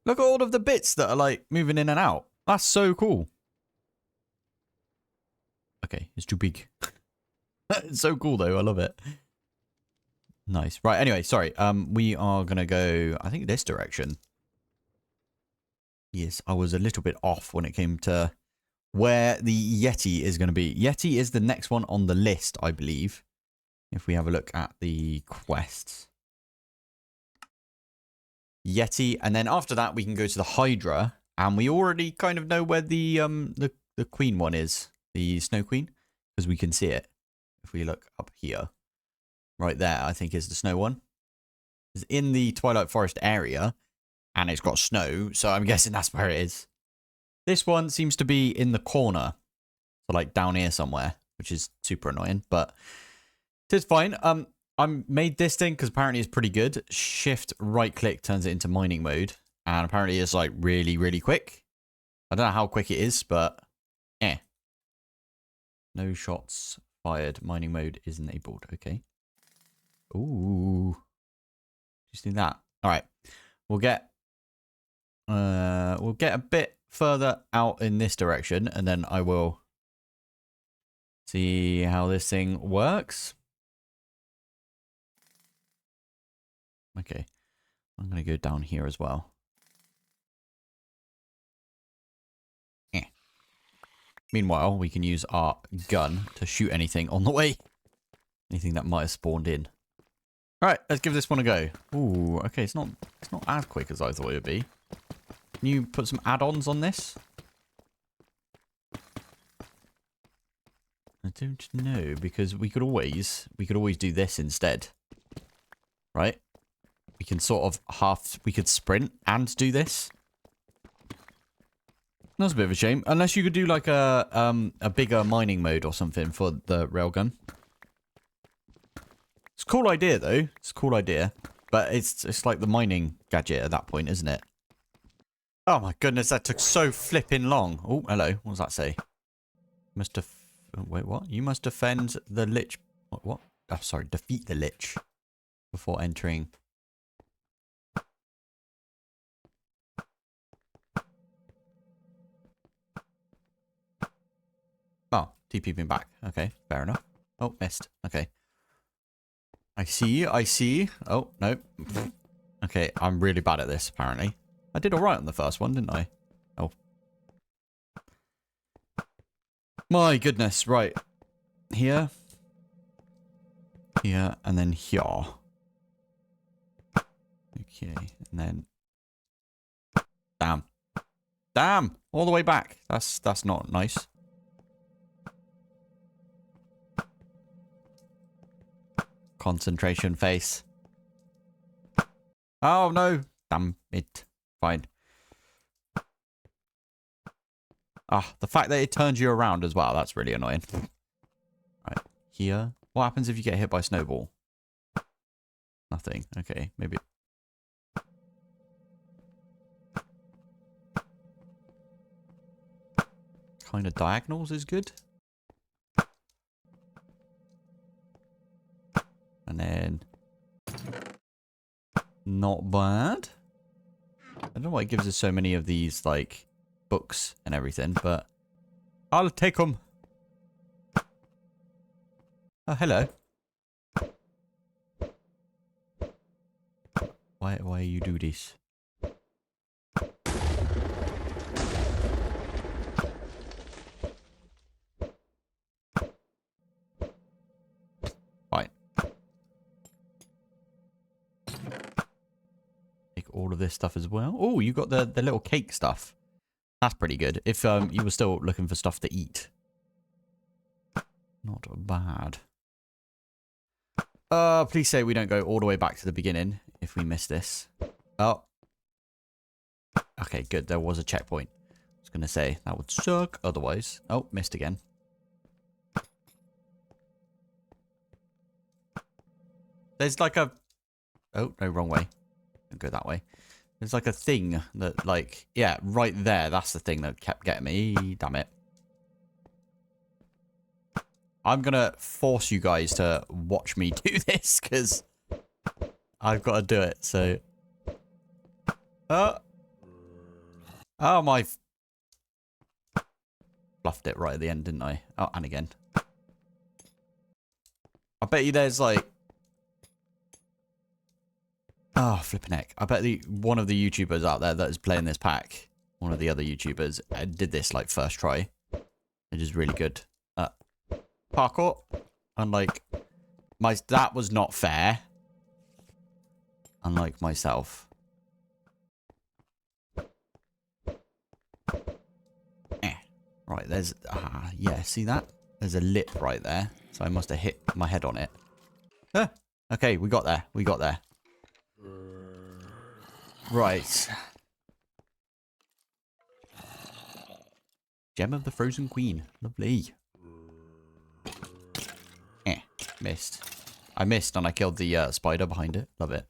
Look at all of the bits that are like moving in and out. That's so cool. Okay, it's too big. It's so cool though. I love it. Nice. Right, anyway, sorry. We are going to go, I think, this direction. Yes, I was a little bit off when it came to where the Yeti is going to be. Yeti is the next one on the list, I believe. If we have a look at the quests. Yeti, and then after that we can go to the Hydra, and we already kind of know where the queen one is, the Snow Queen, because we can see it if we look up here. Right there, I think, is the snow one. It's in the Twilight Forest area, and it's got snow, so I'm guessing that's where it is. This one seems to be in the corner, so like down here somewhere, which is super annoying, but it's fine. I made this thing because apparently it's pretty good. Shift right click turns it into mining mode, and apparently it's like really, really quick. I don't know how quick it is, but no shots fired. Mining mode is enabled. Okay. Ooh. Just do that. All right. We'll get a bit further out in this direction, and then I will see how this thing works. Okay. I'm going to go down here as well. Meanwhile, we can use our gun to shoot anything on the way. Anything that might have spawned in. All right, let's give this one a go. Ooh, okay, it's not as quick as I thought it would be. Can you put some add-ons on this? I don't know, because we could always do this instead. Right? We can sort of we could sprint and do this. That's a bit of a shame. Unless you could do like a bigger mining mode or something for the railgun. It's a cool idea, though. It's a cool idea. But it's like the mining gadget at that point, isn't it? Oh my goodness, that took so flipping long. Oh, hello. What does that say? Wait, what? You must defend the lich... What? Oh, sorry. Defeat the lich before entering... Oh, TPing back. Okay, fair enough. Oh, missed. Okay. I see. Oh, no. Okay, I'm really bad at this, apparently. I did alright on the first one, didn't I? Oh. My goodness, right. Here. Here, and then here. Okay, and then... Damn. Damn! All the way back. That's not nice. Concentration face. Oh, no. Damn it. Fine. Ah, the fact that it turns you around as well, that's really annoying. Right, here. What happens if you get hit by a snowball? Nothing. Okay, maybe. Kind of diagonals is good. Not bad. I don't know why it gives us so many of these, like, books and everything, but I'll take them. Oh, hello. Why you do this? Right. Take all of this stuff as well. Oh, you got the little cake stuff. That's pretty good. If you were still looking for stuff to eat. Not bad. Please say we don't go all the way back to the beginning if we miss this. Oh. Okay, good. There was a checkpoint. I was going to say, that would suck otherwise. Oh, missed again. There's like a... Oh, no, wrong way. Don't go that way. There's like a thing that, like... Yeah, right there. That's the thing that kept getting me. Damn it. I'm going to force you guys to watch me do this, because I've got to do it, so... Oh, my... Fluffed it right at the end, didn't I? Oh, and again. I bet you there's, like... Oh, flipping heck. I bet one of the YouTubers out there that is playing this pack, one of the other YouTubers, did this, like, first try. It is really good. Parkour. Unlike... That was not fair. Unlike myself. Right, there's... yeah, see that? There's a lip right there. So I must have hit my head on it. Okay, we got there. We got there. Right. Gem of the Frozen Queen. Lovely. Missed. I missed and I killed the spider behind it. Love it.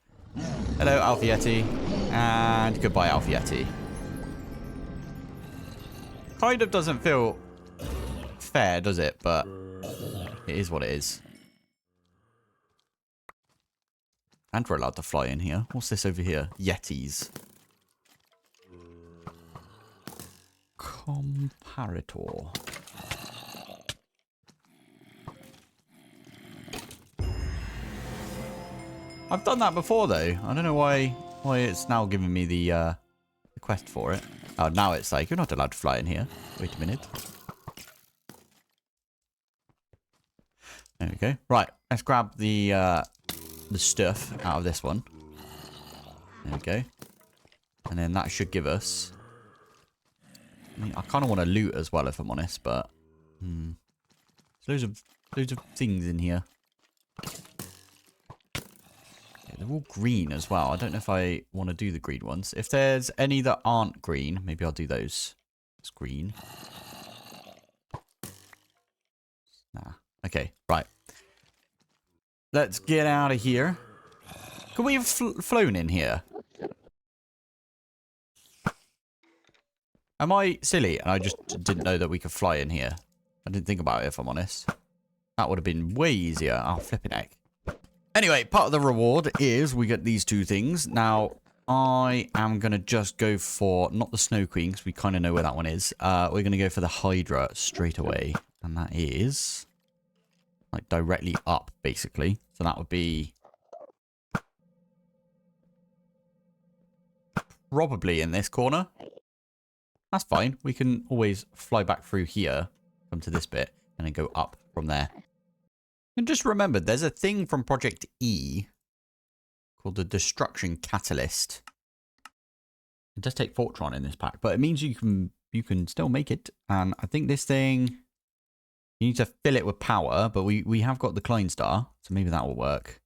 Hello, Alfietti. And goodbye, Alfietti. Kind of doesn't feel fair, does it? But it is what it is. And we're allowed to fly in here. What's this over here? Yetis. Comparator. I've done that before, though. I don't know why it's now giving me the quest for it. Oh, now it's like, you're not allowed to fly in here. Wait a minute. There we go. Right, let's grab the stuff out of this one. There we go. And then that should give us... I mean, I kind of want to loot as well, if I'm honest, but... There's loads of things in here. They're all green as well. I don't know if I want to do the green ones. If there's any that aren't green, maybe I'll do those. It's green. Nah. Okay, right. Let's get out of here. Could we have flown in here? Am I silly? And I just didn't know that we could fly in here. I didn't think about it, if I'm honest. That would have been way easier. Oh, flipping heck. Anyway, part of the reward is we get these two things. Now, I am going to just go for, not the Snow Queen, because we kind of know where that one is. We're going to go for the Hydra straight away. And that is, like, directly up, basically. So that would be probably in this corner. That's fine. We can always fly back through here, come to this bit, and then go up from there. And just remember, there's a thing from Project E called the Destruction Catalyst. It does take Fortron in this pack, but it means you can still make it. And I think this thing, you need to fill it with power, but we have got the Klein Star, so maybe that will work.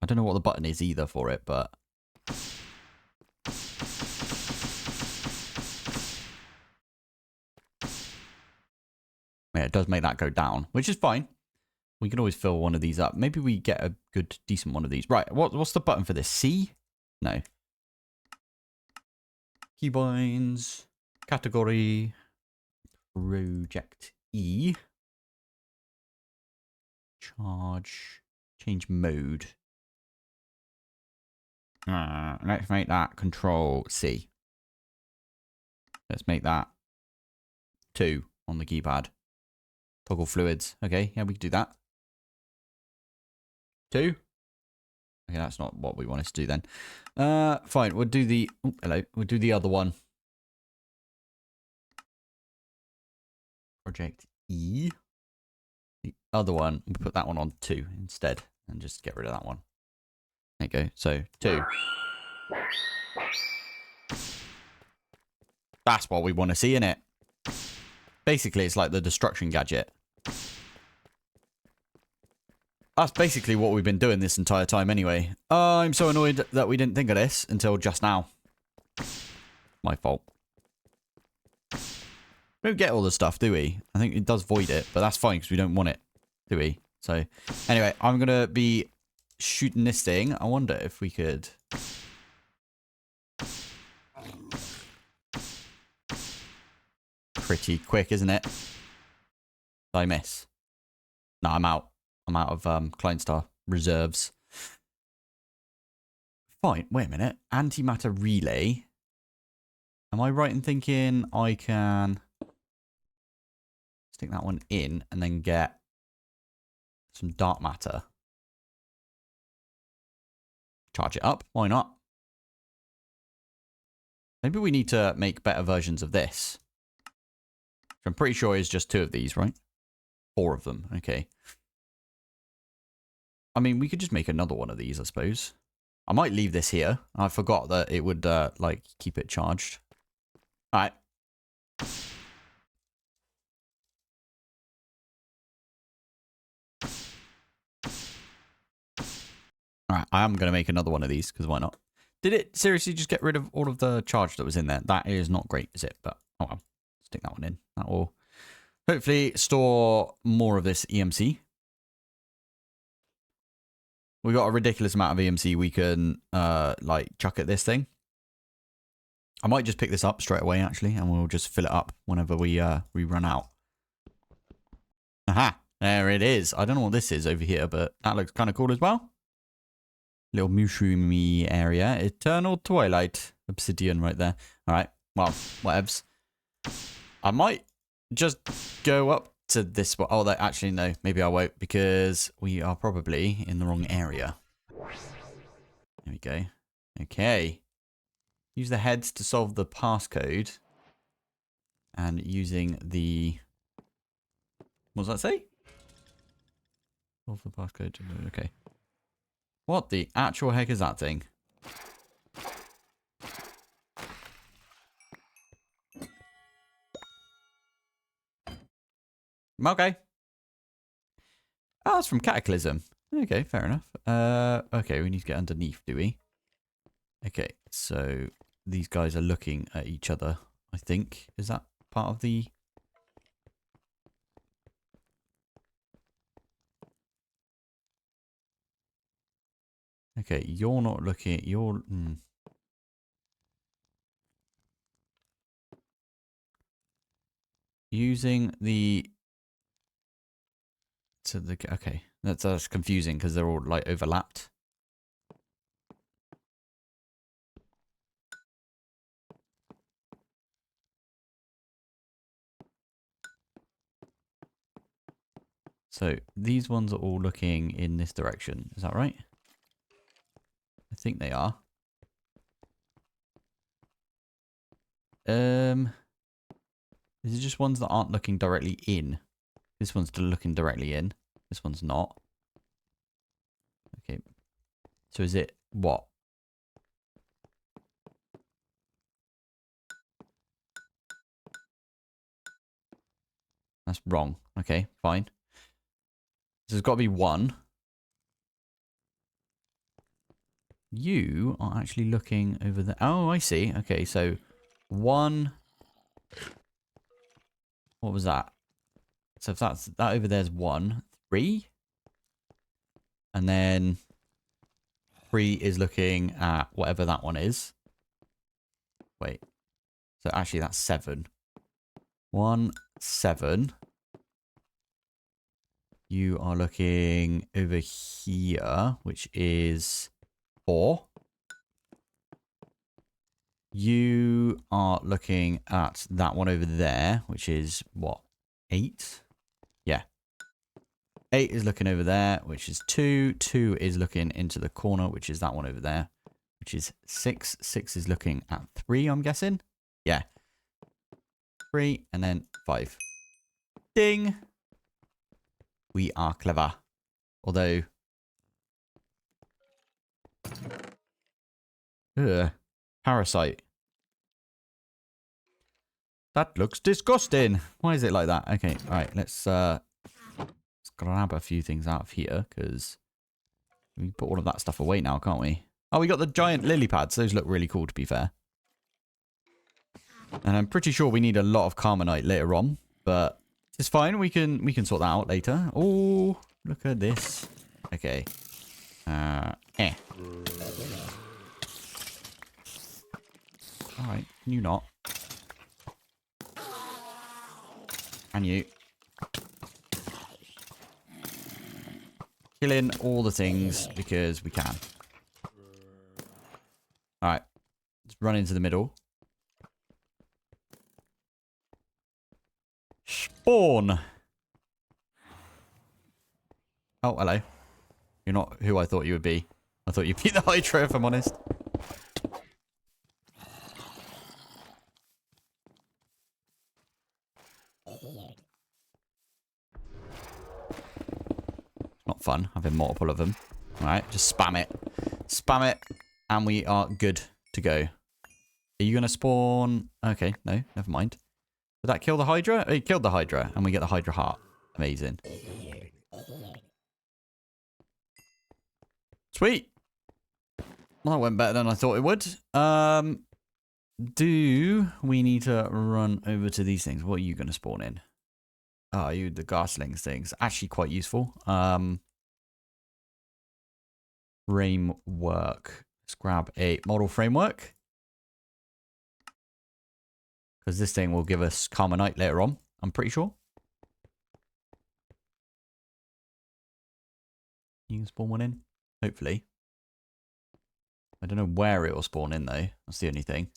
I don't know what the button is either for it, but... Yeah, it does make that go down, which is fine. We can always fill one of these up. Maybe we get a good, decent one of these. Right, what's the button for this? C? No. Keybinds. Category. Project E. Charge. Change mode. Let's make that Control C. Let's make that 2 on the keypad. Toggle fluids. Okay, yeah, we can do that. 2. Okay, that's not what we wanted to do then. Fine, we'll do the... Oh, hello. We'll do the other one. Project E. The other one, we'll put that one on 2 instead. And just get rid of that one. There you go. So, 2. That's what we want to see, innit? Basically, it's like the destruction gadget. That's basically what we've been doing this entire time anyway. I'm so annoyed that we didn't think of this until just now. My fault. We don't get all the stuff, do we? I think it does void it, but that's fine because we don't want it, do we? So, anyway, I'm going to be shooting this thing. I wonder if we could... Pretty quick, isn't it? Did I miss? No, I'm out. I'm out of Kleinstar reserves. Fine. Wait a minute. Antimatter relay. Am I right in thinking I can stick that one in and then get some dark matter? Charge it up. Why not? Maybe we need to make better versions of this. I'm pretty sure it's just 2 of these, right? 4 of them. Okay. I mean, we could just make another one of these, I suppose. I might leave this here. I forgot that it would, like, keep it charged. Alright. Alright, I am going to make another one of these, because why not? Did it seriously just get rid of all of the charge that was in there? That is not great, is it? But, oh well. Stick that one in. That will hopefully store more of this EMC. We got a ridiculous amount of EMC we can, like, chuck at this thing. I might just pick this up straight away, actually, and we'll just fill it up whenever we run out. Aha! There it is. I don't know what this is over here, but that looks kind of cool as well. Little mushroomy area. Eternal Twilight. Obsidian right there. All right. Well, whatevs. I might just go up to this one. Oh, actually, no. Maybe I won't, because we are probably in the wrong area. There we go. Okay. Use the heads to solve the passcode. And using the... What does that say? Solve the passcode. Okay. What the actual heck is that thing? Okay. Oh, it's from Cataclysm. Okay, fair enough. Okay, we need to get underneath, do we? Okay, so these guys are looking at each other, I think. Is that part of the... Okay, you're not looking at... You're... Using the... So the... Okay, that's confusing because they're all, like, overlapped. So these ones are all looking in this direction. Is that right? I think they are. Is it just ones that aren't looking directly in? This one's still looking directly in. This one's not. Okay. So is it what? That's wrong. Okay, fine. So there's got to be one. You are actually looking over there. Oh, I see. Okay, so 1... What was that? So if that over there's 1, 3. And then 3 is looking at whatever that one is. Wait. So actually that's 7. 1, 7. You are looking over here, which is 4. You are looking at that one over there, which is what? 8? Yeah. 8 is looking over there, which is 2. 2 is looking into the corner, which is that one over there, which is 6. 6 is looking at 3, I'm guessing. Yeah. 3 and then 5. Ding. We are clever. Although... Ugh. Parasite. That looks disgusting. Why is it like that? Okay, all right. Let's grab a few things out of here because we can put all of that stuff away now, can't we? Oh, we got the giant lily pads. Those look really cool, to be fair. And I'm pretty sure we need a lot of Carmenite later on, but it's fine. We can sort that out later. Oh, look at this. Okay. All right. Can you not? And you. Killing all the things because we can. Alright. Let's run into the middle. Spawn! Oh, hello. You're not who I thought you would be. I thought you'd be the Hydra, if I'm honest. Not fun having multiple of them. Alright, just spam it. Spam it. And we are good to go. Are you going to spawn? Okay, no, never mind. Did that kill the Hydra? It killed the Hydra. And we get the Hydra heart. Amazing. Sweet. Well, that went better than I thought it would. Do we need to run over to these things? What are you going to spawn in? Oh, you the Garslings things. Actually quite useful. Framework. Let's grab a model framework. Because this thing will give us Carmenite later on, I'm pretty sure. You can spawn one in? Hopefully. I don't know where it will spawn in though. That's the only thing.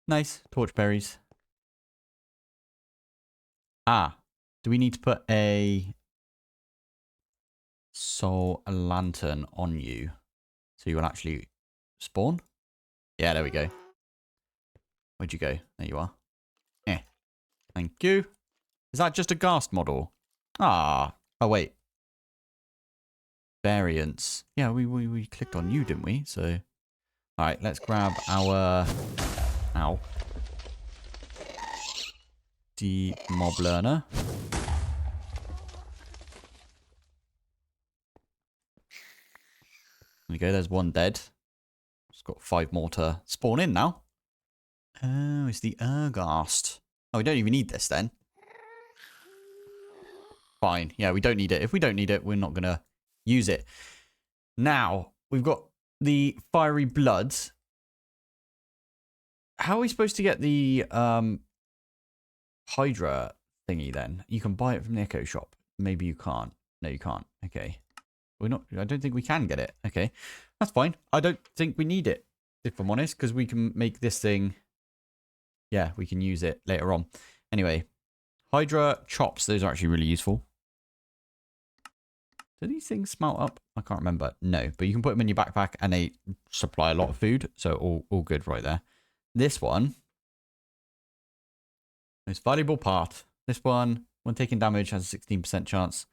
Nice. Torch berries. Ah. Do we need to put a soul lantern on you so you will actually spawn? Yeah, there we go. Where'd you go? There you are. Thank you. Is that just a Ghast model? Ah. Oh, wait. Variants. Yeah, we clicked on you, didn't we? So, all right, let's grab our... Ow. Mob learner. There we go. There's one dead. Just got 5 more to spawn in now. Oh, it's the Ghast. Oh, we don't even need this then. Fine. Yeah, we don't need it. If we don't need it, we're not going to use it. Now, we've got the fiery blood. How are we supposed to get the Hydra thingy then? You can buy it from the Echo Shop. Maybe you can't. No, you can't. Okay. We're not. I don't think we can get it. Okay. That's fine. I don't think we need it, if I'm honest, because we can make this thing... Yeah, we can use it later on. Anyway, Hydra chops. Those are actually really useful. Do these things smelt up? I can't remember. No, but you can put them in your backpack and they supply a lot of food. So all good right there. This one. Most valuable part. This one, when taking damage, has a 16% chance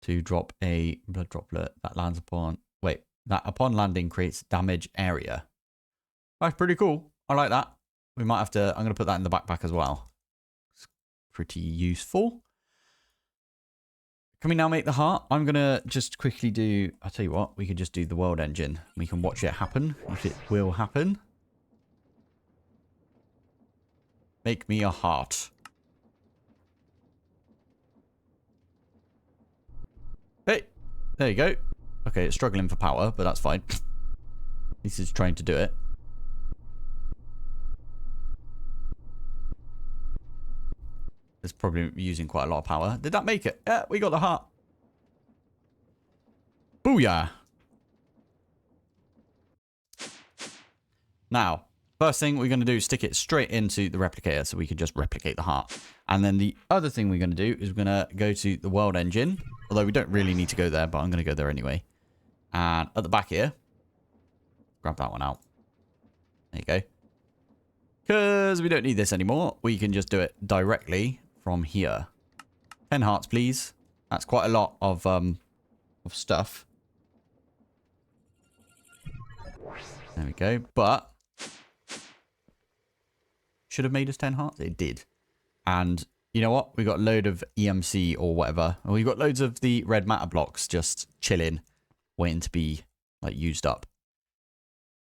to drop a blood droplet that lands upon... Wait, that upon landing creates damage area. That's pretty cool. I like that. We might have to... I'm going to put that in the backpack as well. It's pretty useful. Can we now make the heart? I'm going to just quickly do... I'll tell you what. We could just do the world engine. We can watch it happen. If it will happen. Make me a heart. Hey. There you go. Okay, it's struggling for power, but that's fine. At least it's trying to do it. It's probably using quite a lot of power. Did that make it? Yeah, we got the heart. Booyah. Now, first thing we're going to do is stick it straight into the replicator so we can just replicate the heart. And then the other thing we're going to do is we're going to go to the world engine. Although we don't really need to go there, but I'm going to go there anyway. And at the back here, grab that one out. There you go. Because we don't need this anymore. We can just do it directly from here. 10 hearts, please. That's quite a lot of stuff. There we go. But should have made us 10 hearts. It did. And you know what? We got a load of EMC or whatever. And we got loads of the red matter blocks just chilling, waiting to be like used up.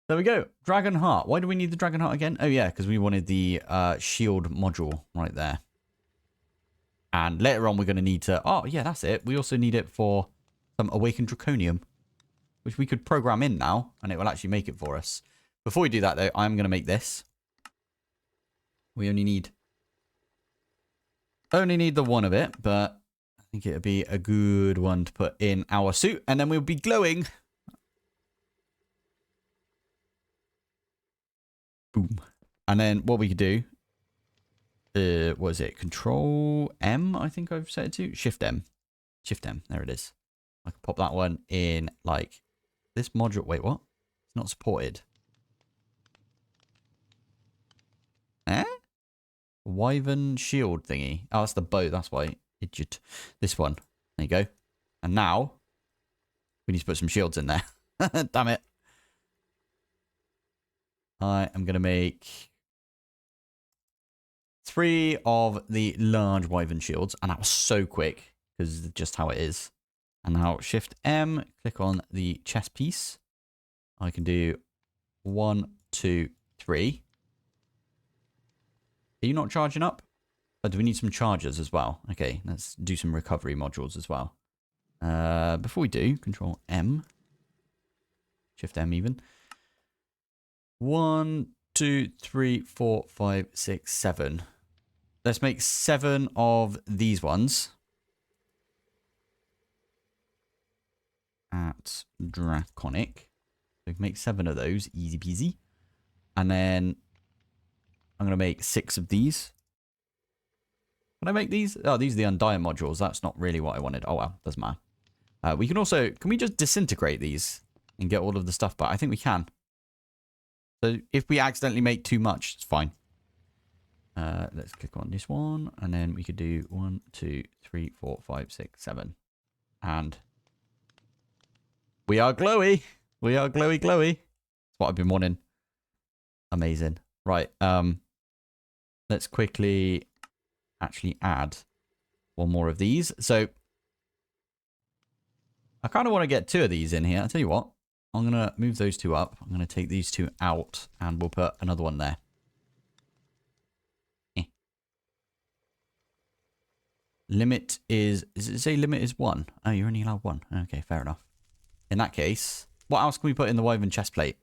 There we go. Dragon heart. Why do we need the dragon heart again? Oh yeah, because we wanted the shield module right there. And later on we're going to need to... Oh yeah, that's it. We also need it for some awakened draconium, which we could program in now, and it will actually make it for us. Before we do that though, I'm going to make this. We only need the one of it, but I think it would be a good one to put in our suit, and then we'll be glowing. Boom. And then what we could do, what is it? Control M, I think I've set it to. Shift M. Shift M. There it is. I can pop that one in like this module. Wait, what? It's not supported. Eh? Wyvern shield thingy. Oh, that's the bow. That's why. Idiot. This one. There you go. And now we need to put some shields in there. Damn it. I am going to make 3 of the large wyvern shields. And that was so quick because just how it is. And now Shift M, click on the chest piece. I can do 1, 2, 3. Are you not charging up? Oh, do we need some chargers as well? Okay, let's do some recovery modules as well. Before we do, Control M. Shift M even. 1, 2, 3, 4, 5, 6, 7. Let's make 7 of these ones. At Draconic. So we can make 7 of those. Easy peasy. And then I'm going to make 6 of these. Can I make these? Oh, these are the Undying modules. That's not really what I wanted. Oh, well. Doesn't matter. We can also... Can we just disintegrate these and get all of the stuff back? I think we can. So if we accidentally make too much, it's fine. Let's click on this one. And then we could do 1, 2, 3, 4, 5, 6, 7. And we are glowy. We are glowy, glowy. That's what I've been wanting. Amazing. Right. Let's quickly actually add one more of these. So I kind of want to get 2 of these in here. I'll tell you what. I'm going to move those 2 up. I'm going to take these 2 out and we'll put another one there. Limit is... Does it say limit is 1? Oh, you're only allowed 1. Okay, fair enough. In that case, what else can we put in the wyvern chest plate?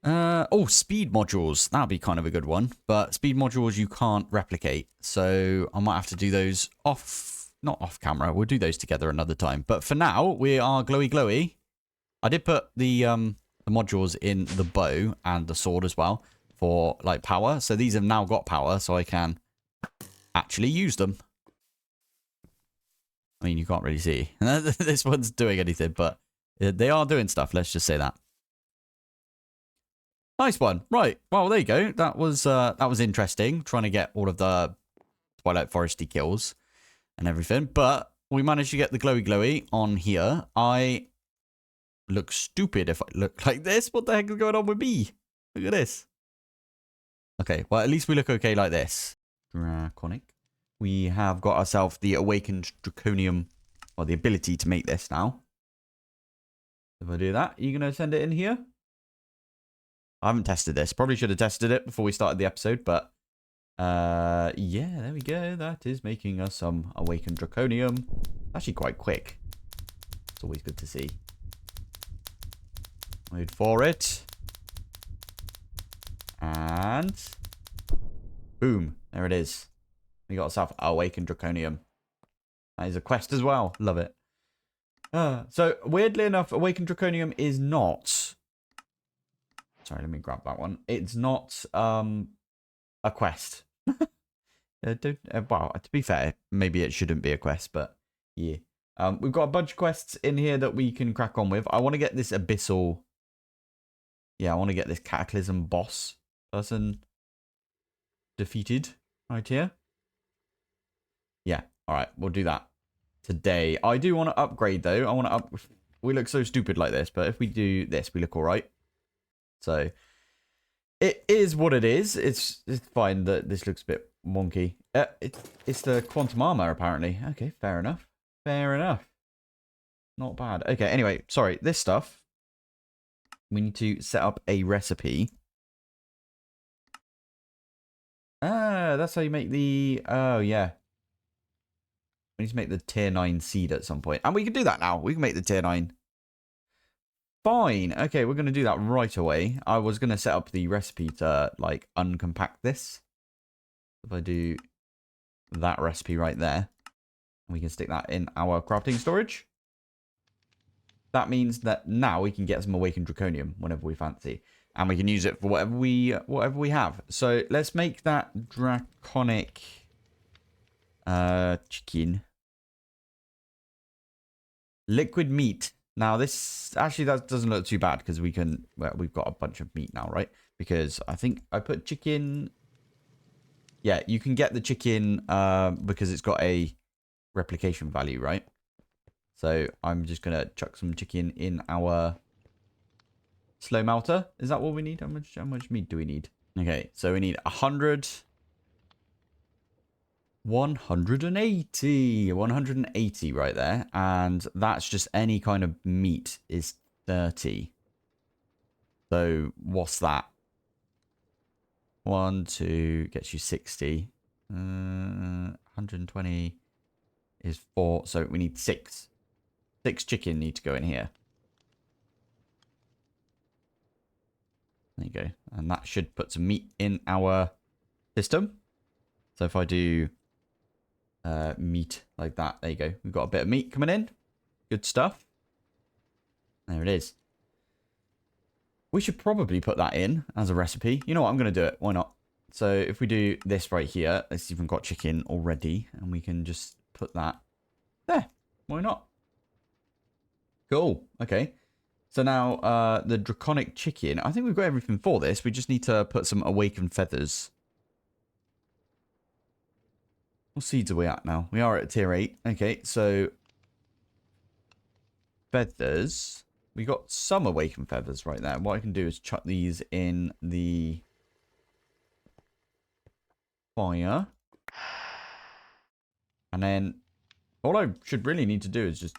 Oh, speed modules. That'd be kind of a good one. But speed modules you can't replicate. So I might have to do those off... Not off camera. We'll do those together another time. But for now, we are glowy glowy. I did put the modules in the bow and the sword as well for like power. So these have now got power, so I can actually use them. I mean, you can't really see. This one's doing anything, but they are doing stuff. Let's just say that. Nice one. Right. Well, there you go. That was interesting. Trying to get all of the Twilight Foresty kills and everything. But we managed to get the glowy glowy on here. I look stupid if I look like this. What the heck is going on with me? Look at this. Okay. Well, at least we look okay like this. Draconic. We have got ourselves the awakened draconium, or the ability to make this now. If I do that, are you going to send it in here? I haven't tested this. Probably should have tested it before we started the episode, but yeah, there we go. That is making us some awakened draconium. Actually quite quick. It's always good to see. Wait for it. And boom, there it is. We got ourselves awakened draconium. That is a quest as well. Love it. So weirdly enough, awakened draconium is not Sorry, let me grab that one. It's not a quest. Well, to be fair, maybe it shouldn't be a quest, but yeah. We've got a bunch of quests in here that we can crack on with. I want to get this abyssal. Yeah, I want to get this cataclysm boss person defeated right here. Yeah, all right, we'll do that today. I do want to upgrade though. I want to up. We look so stupid like this, but if we do this, we look all right. So it is what it is. It's fine that this looks a bit wonky. It's the quantum armor apparently. Okay, fair enough. Fair enough. Not bad. Okay, anyway, sorry. This stuff, we need to set up a recipe. Ah, that's how you make the... Oh, yeah. We need to make the tier 9 seed at some point. And we can do that now. We can make the tier 9. Fine. Okay, we're going to do that right away. I was going to set up the recipe to, like, uncompact this. If I do that recipe right there, we can stick that in our crafting storage. That means that now we can get some awakened draconium whenever we fancy. And we can use it for whatever we have. So let's make that draconic chicken. Liquid meat. Now this actually that doesn't look too bad because we can we've got a bunch of meat now, right? Because I think I put chicken. Yeah, you can get the chicken because it's got a replication value, right? So I'm just gonna chuck some chicken in our slow melter. Is that what we need? How much meat do we need? Okay, so we need 100. 180 right there, and that's just any kind of meat is 30. So what's that? 1, 2 gets you 60. 120 is 4, so we need 6. 6 chicken need to go in here. There you go, and that should put some meat in our system. So if I do meat like that, there you go, we've got a bit of meat coming in. Good stuff. There it is. We should probably put that in as a recipe. You know what, I'm going to do it. Why not? So if we do this right here, it's even got chicken already, and we can just put that there. Why not? Cool. Okay. So now the draconic chicken, I think we've got everything for this. We just need to put some awakened feathers. What seeds are we at now? We are at tier 8. Okay, so feathers. We got some awakened feathers right there. What I can do is chuck these in the fire. And then all I should really need to do is just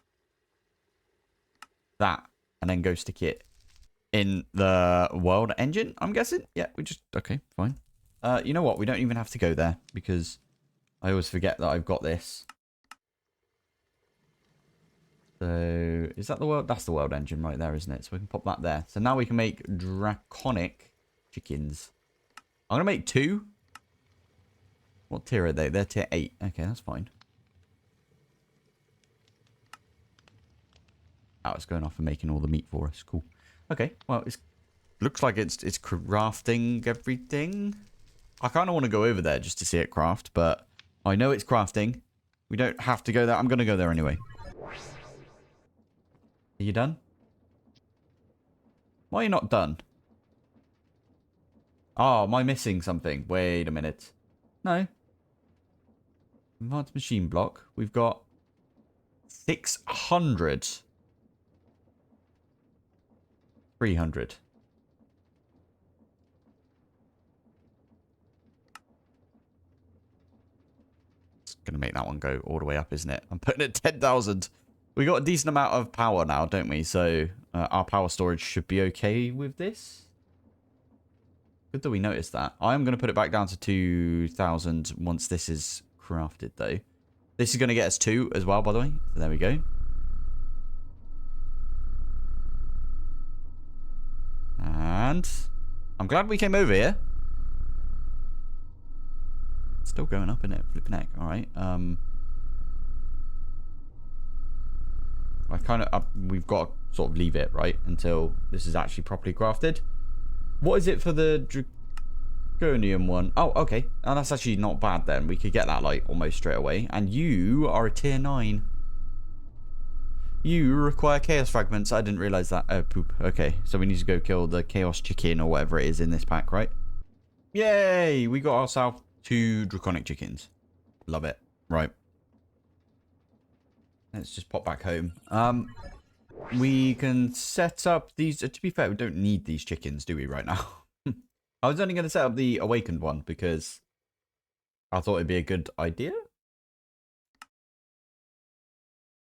that. And then go stick it in the world engine, I'm guessing. Yeah, we just... Okay, fine. You know what? We don't even have to go there because I always forget that I've got this. So, is that the world? That's the world engine right there, isn't it? So we can pop that there. So now we can make draconic chickens. I'm going to make 2. What tier are they? They're tier 8. Okay, that's fine. Oh, it's going off and making all the meat for us. Cool. Okay, well, it looks like it's crafting everything. I kind of want to go over there just to see it craft, but I know it's crafting. We don't have to go there. I'm going to go there anyway. Are you done? Why are you not done? Oh, am I missing something? Wait a minute. No. Advanced machine block. We've got 600. 300. It's going to make that one go all the way up, isn't it? I'm putting it 10,000. We got a decent amount of power now, don't we? So our power storage should be okay with this. Good that we noticed that. I am going to put it back down to 2,000 once this is crafted, though. This is going to get us 2 as well, by the way. So there we go. And I'm glad we came over here. Still going up, isn't it? Flipping heck. All right. I kind of we've got to sort of leave it right until this is actually properly crafted. What is it for the Draconium one? Oh, okay. Oh, that's actually not bad then. We could get that, like, almost straight away. And you are a tier 9. You require chaos fragments. I didn't realize that. Oh, poop. Okay, so we need to go kill the chaos chicken or whatever it is in this pack, right? Yay! We got ourselves 2 draconic chickens. Love it. Right. Let's just pop back home. We can set up these. To be fair, we don't need these chickens, do we, right now? I was only going to set up the awakened one because I thought it'd be a good idea.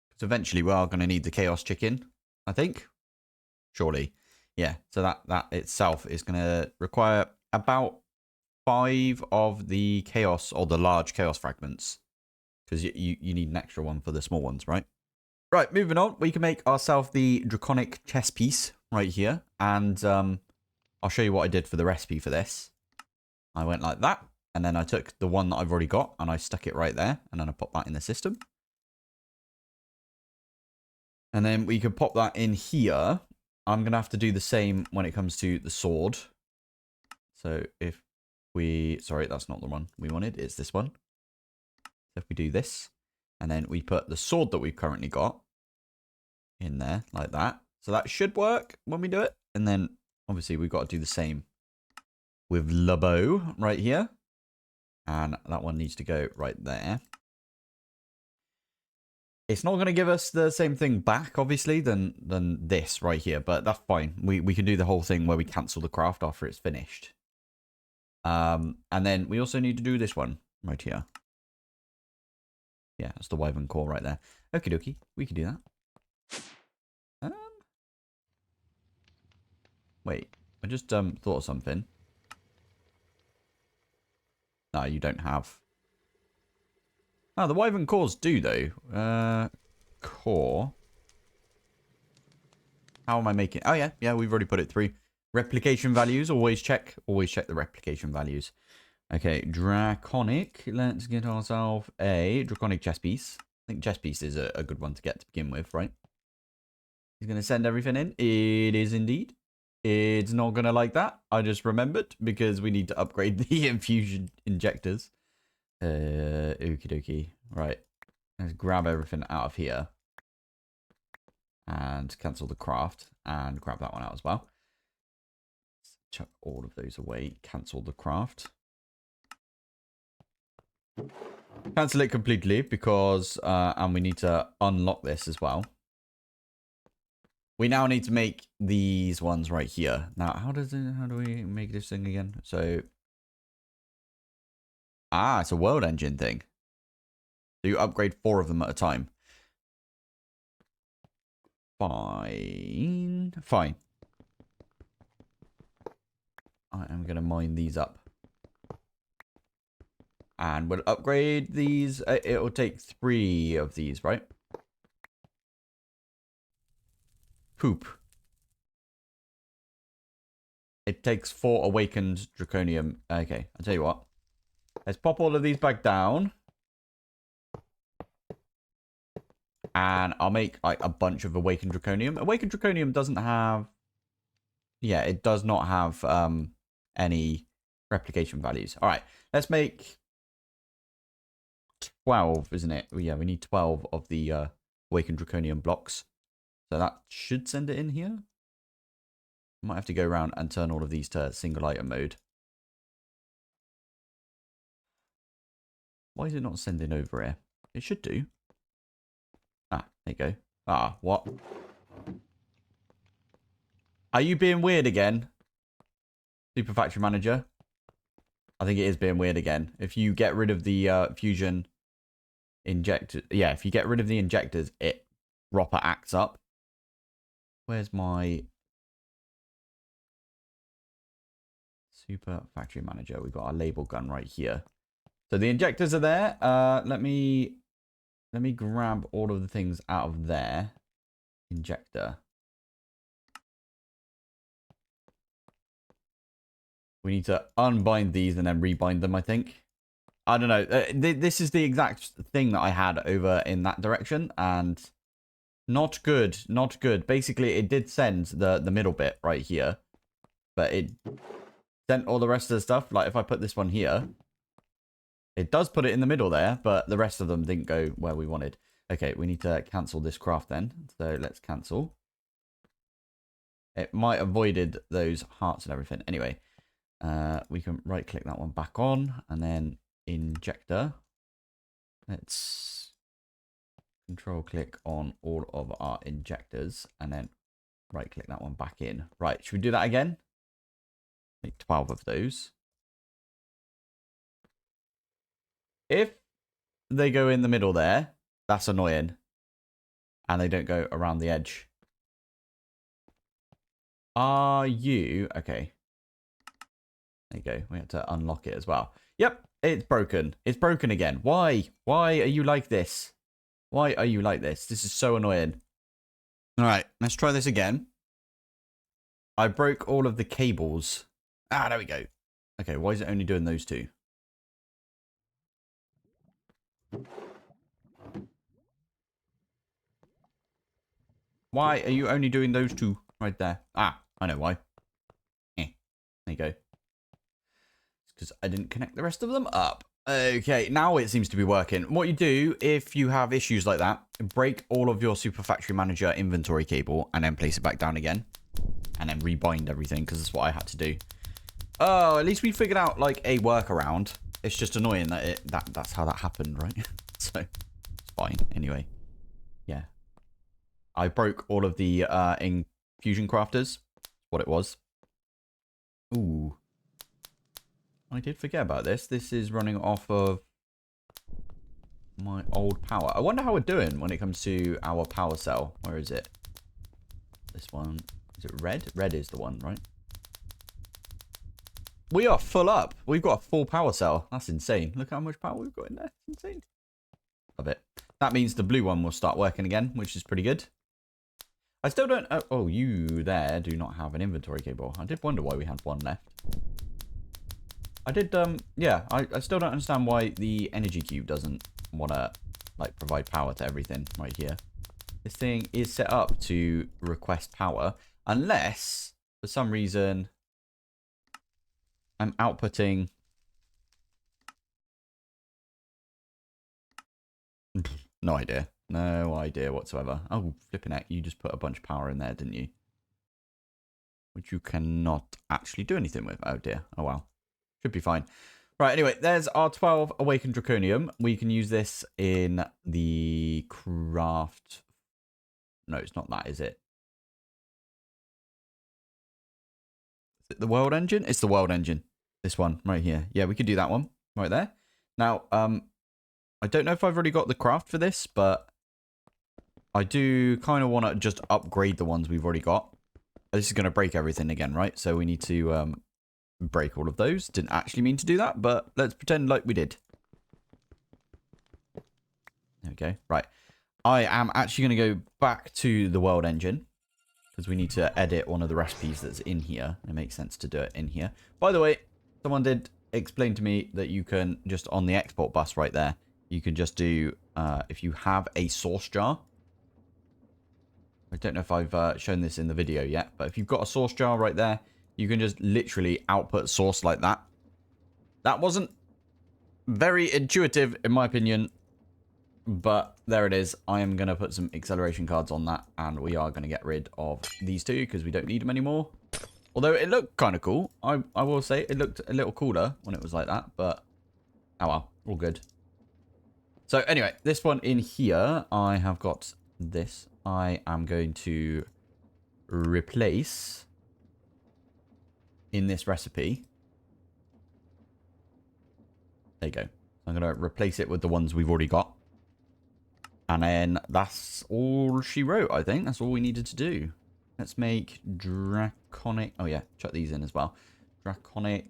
Because eventually we are going to need the chaos chicken, I think. Surely. Yeah, so that itself is going to require about 5 of the chaos or the large chaos fragments. Because you need an extra one for the small ones, right? Right, moving on. We can make ourselves the draconic chess piece right here. And I'll show you what I did for the recipe for this. I went like that. And then I took the one that I've already got and I stuck it right there. And then I popped that in the system. And then we can pop that in here. I'm going to have to do the same when it comes to the sword. So if we... Sorry, that's not the one we wanted. It's this one. So if we do this, and then we put the sword that we've currently got in there, like that. So that should work when we do it. And then, obviously, we've got to do the same with the bow right here. And that one needs to go right there. It's not going to give us the same thing back, obviously, than this right here. But that's fine. We can do the whole thing where we cancel the craft after it's finished. And then we also need to do this one right here. Yeah, that's the wyvern core right there. Okie dokie, we can do that. Wait, I just thought of something. No, you don't have. Oh, the wyvern cores do though. Core. How am I making? Oh yeah, we've already put it through. Replication values, always check the replication values. Okay, Draconic. Let's get ourselves a Draconic chess piece. I think chess piece is a good one to get to begin with, right? He's going to send everything in. It is indeed. It's not going to like that. I just remembered because we need to upgrade the infusion injectors. Okie dokie. Right. Let's grab everything out of here. And cancel the craft. And grab that one out as well. Let's chuck all of those away. Cancel the craft. Cancel it completely because and we need to unlock this as well. We now need to make these ones right here. Now, how do we make this thing again? So it's a world engine thing. So you upgrade 4 of them at a time. Fine. I am going to mine these up. And we'll upgrade these. It'll take 3 of these, right? Poop. It takes 4 awakened draconium. Okay, I'll tell you what. Let's pop all of these back down. And I'll make like a bunch of awakened draconium. Awakened draconium doesn't have... Yeah, it does not have any replication values. All right, let's make 12, isn't it? Yeah, we need 12 of the awakened draconium blocks. So that should send it in here. Might have to go around and turn all of these to single item mode. Why is it not sending over here? It should do. Ah, there you go. Ah, what? Are you being weird again? Super Factory Manager? I think it is being weird again. If you get rid of the fusion injector... Yeah, if you get rid of the injectors, it proper acts up. Where's my... Super Factory Manager? We've got our label gun right here. So the injectors are there. Let me grab all of the things out of there. Injector. We need to unbind these and then rebind them, I think. I don't know. This is the exact thing that I had over in that direction. And not good. Not good. Basically, it did send the middle bit right here. but it sent all the rest of the stuff. Like if I put this one here, it does put it in the middle there, but the rest of them didn't go where we wanted. Okay, we need to cancel this craft then. So let's cancel. It might have avoided those hearts and everything. Anyway, we can right click that one back on and then injector. Let's control click on all of our injectors and then right click that one back in. Right, should we do that again? Make 12 of those. If they go in the middle there, that's annoying. And they don't go around the edge. Are you... Okay. There you go. We have to unlock it as well. Yep, it's broken. It's broken again. Why? Why are you like this? Why are you like this? This is so annoying. All right, let's try this again. I broke all of the cables. Ah, there we go. Okay, why is it only doing those two? Why are you only doing those two right there? Ah, I know why. There you go. It's because I didn't connect the rest of them up. Okay, now it seems to be working. What you do if you have issues like that, break all of your Super Factory Manager inventory cable and then place it back down again. And then rebind everything, because that's what I had to do. Oh, at least we figured out like a workaround. It's just annoying that that's how that happened, right? So it's fine anyway. Yeah. I broke all of the infusion crafters. What it was. Ooh. I did forget about this. This is running off of my old power. I wonder how we're doing when it comes to our power cell. Where is it? This one. Is it red? Red is the one, right? We are full up. We've got a full power cell. That's insane. Look how much power we've got in there. It's insane. Love it. That means the blue one will start working again, which is pretty good. I still don't... Oh, you there do not have an inventory cable. I did wonder why we had one left. I did, yeah, I still don't understand why the energy cube doesn't want to, like, provide power to everything right here. This thing is set up to request power, unless, for some reason, I'm outputting... No idea. No idea whatsoever. Oh, flipping heck, you just put a bunch of power in there, didn't you? Which you cannot actually do anything with. Oh, dear. Oh, wow. Should be fine. Right, anyway, there's our 12 Awakened Draconium. We can use this in the craft... No, it's not that, is it? Is it the world engine? It's the world engine. This one, right here. Yeah, we could do that one right there. Now, I don't know if I've already got the craft for this, but I do kind of want to just upgrade the ones we've already got. This is going to break everything again, right? So we need to... break all of those. Didn't actually mean to do that, but let's pretend like we did. There we go. Right. I am actually going to go back to the world engine because we need to edit one of the recipes that's in here. It makes sense to do it in here. By the way, someone did explain to me that you can just on the export bus right there, you can just do, if you have a sauce jar. I don't know if I've shown this in the video yet, but if you've got a sauce jar right there, you can just literally output sauce like that. That wasn't very intuitive, in my opinion. But there it is. I am going to put some acceleration cards on that. And we are going to get rid of these two because we don't need them anymore. Although it looked kind of cool. I will say it looked a little cooler when it was like that. But, oh well. All good. So anyway, this one in here, I have got this. I am going to replace... in this recipe. There you go. I'm going to replace it with the ones we've already got. And then that's all she wrote, I think. That's all we needed to do. Let's make Draconic... Oh, yeah. Chuck these in as well. Draconic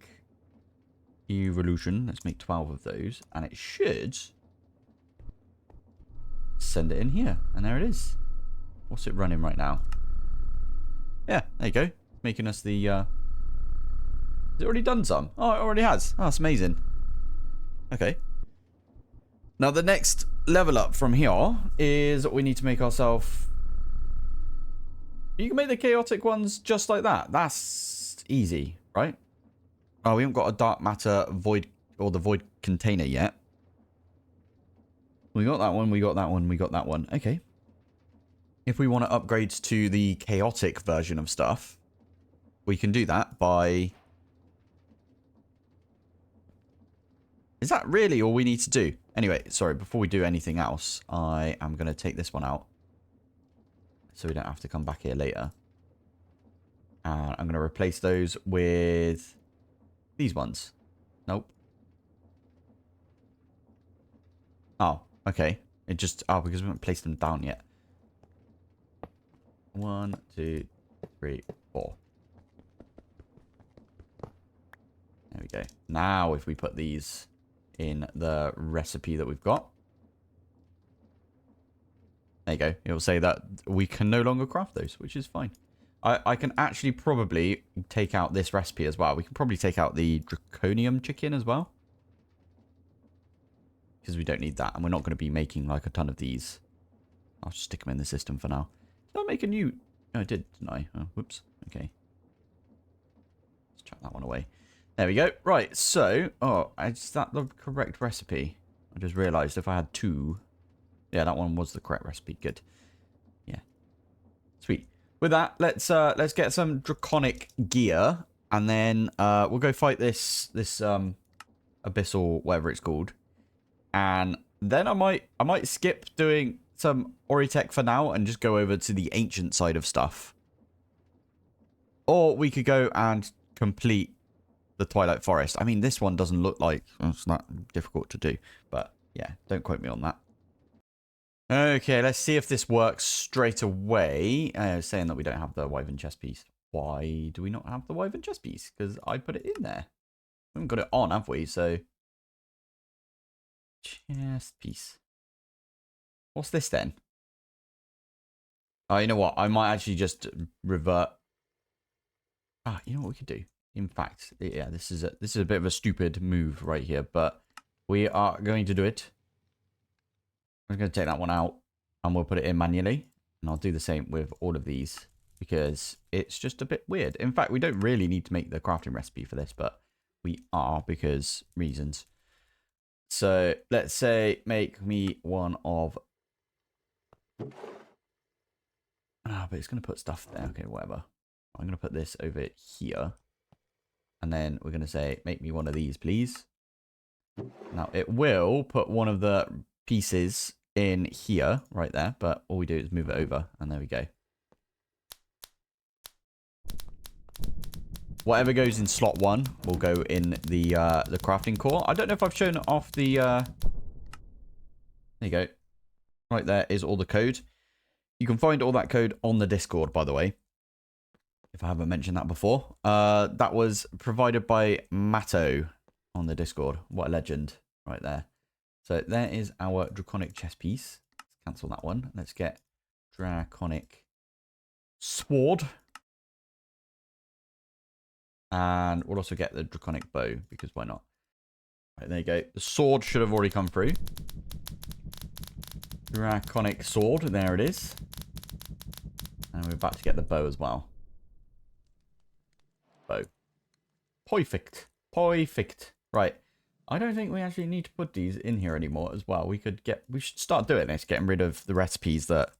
Evolution. Let's make 12 of those. And it should send it in here. And there it is. What's it running right now? Yeah, there you go. Making us the... Has it already done some? Oh, it already has. Oh, that's amazing. Okay. Now, the next level up from here is we need to make ourselves... You can make the chaotic ones just like that. That's easy, right? Oh, we haven't got a dark matter void or the void container yet. We got that one, we got that one, we got that one. Okay. If we want to upgrade to the chaotic version of stuff, we can do that by... Is that really all we need to do? Anyway, sorry, before we do anything else, I am going to take this one out. So we don't have to come back here later. And I'm going to replace those with these ones. Nope. Oh, okay. It just... Oh, because we haven't placed them down yet. 1, 2, 3, 4. There we go. Now, if we put these in the recipe that we've got. There you go. It will say that we can no longer craft those, which is fine. I can actually probably take out this recipe as well. We can probably take out the draconium chicken as well. Because we don't need that. And we're not going to be making like a ton of these. I'll just stick them in the system for now. Did I make a new... No, I did, didn't I? Oh, whoops. Okay. Let's chuck that one away. There we go. Right, so... Oh, is that the correct recipe? I just realised if I had 2... Yeah, that one was the correct recipe. Good. Yeah. Sweet. With that, let's get some draconic gear. And then we'll go fight this abyssal, whatever it's called. And then I might skip doing some Oritech for now and just go over to the ancient side of stuff. Or we could go and complete the Twilight Forest. I mean, this one doesn't look like it's not difficult to do. But yeah, don't quote me on that. Okay, let's see if this works straight away. Saying that we don't have the Wyvern chest piece. Why do we not have the Wyvern chest piece? Because I put it in there. We haven't got it on, have we? So... Chest piece. What's this then? Oh, you know what? I might actually just revert. Ah, you know what we could do? In fact, yeah, this is a bit of a stupid move right here, but we are going to do it. I'm going to take that one out and we'll put it in manually. And I'll do the same with all of these because it's just a bit weird. In fact, we don't really need to make the crafting recipe for this, but we are because reasons. So let's say make me one of... Ah, but it's going to put stuff there. Okay, whatever. I'm going to put this over here. And then we're going to say, make me one of these, please. Now, it will put one of the pieces in here, right there. But all we do is move it over. And there we go. Whatever goes in slot 1 will go in the crafting core. I don't know if I've shown off the... There you go. Right there is all the code. You can find all that code on the Discord, by the way. If I haven't mentioned that before. That was provided by Matto on the Discord. What a legend right there. So there is our Draconic chess piece. Let's cancel that one. Let's get Draconic sword. And we'll also get the Draconic bow, because why not? Right, there you go. The sword should have already come through. Draconic sword, there it is. And we're about to get the bow as well. Bow. Perfect. Perfect. Right. I don't think we actually need to put these in here anymore as well. We should start doing this, getting rid of the recipes that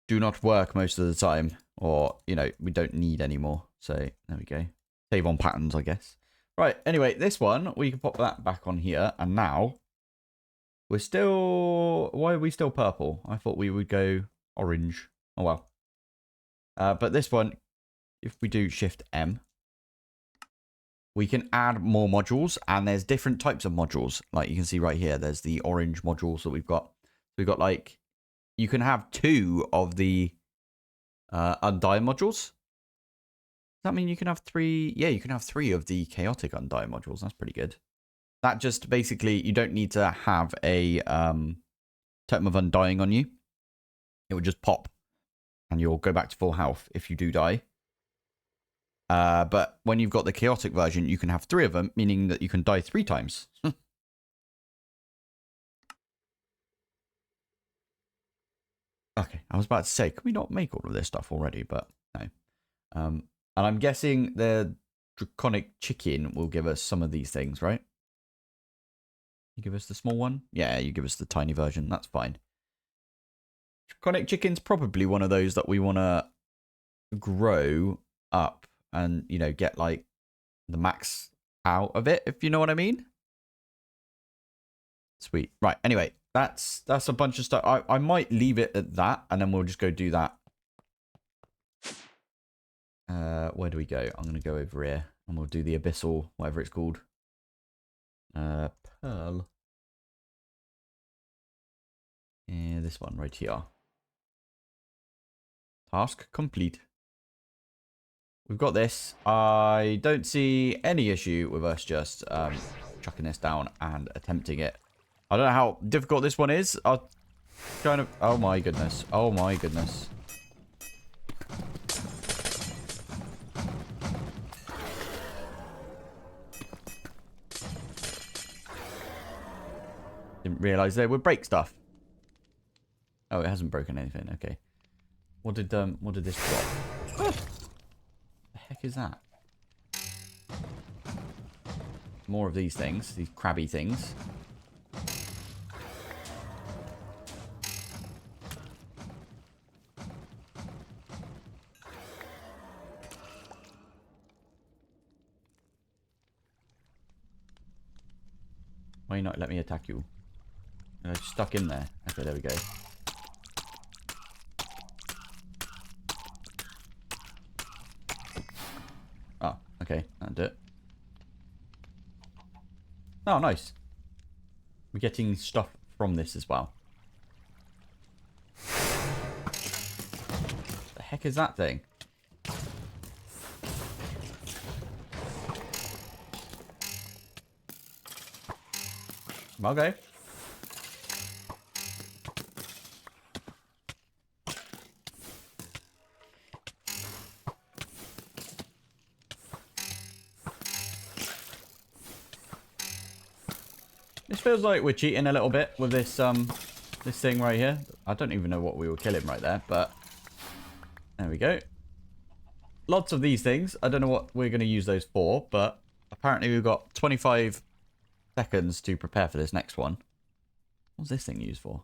do not work most of the time. Or, you know, we don't need anymore. So, there we go. Save on patterns, I guess. Right, anyway, this one, we can pop that back on here. And now, we're still... Why are we still purple? I thought we would go orange. Oh, well. But this one, if we do Shift M, we can add more modules. And there's different types of modules. Like you can see right here, there's the orange modules that we've got. We've got like... You can have 2 of the... Undie modules. Does that mean you can have 3? Yeah, you can have 3 of the chaotic Undie modules. That's pretty good. That just basically, you don't need to have a totem of undying on you. It will just pop and you'll go back to full health if you do die. But when you've got the chaotic version, you can have 3 of them, meaning that you can die 3 times. Okay, I was about to say, can we not make all of this stuff already? But no. And I'm guessing the Draconic chicken will give us some of these things, right? You give us the small one? Yeah, you give us the tiny version. That's fine. Draconic chicken's probably one of those that we want to grow up and, you know, get like the max out of it, if you know what I mean. Sweet. Right, anyway, that's a bunch of stuff. I might leave it at that, and then we'll just go do that. Where do we go? I'm going to go over here, and we'll do the abyssal, whatever it's called. Pearl. Yeah, this one right here. Task complete. We've got this. I don't see any issue with us just chucking this down and attempting it. I don't know how difficult this one is. I'll kind of... Oh my goodness. Oh my goodness. Didn't realise they would break stuff. Oh, it hasn't broken anything. Okay. What did this drop? Oh. The heck is that? More of these things, these crabby things. Why not let me attack you? I'm stuck in there. Okay, there we go. Oh, okay, that'll do it. Oh, nice. We're getting stuff from this as well. The heck is that thing? Okay. This feels like we're cheating a little bit with this this thing right here. I don't even know what we were killing right there, but there we go. Lots of these things. I don't know what we're going to use those for, but apparently we've got 25 seconds to prepare for this next one. What's this thing used for?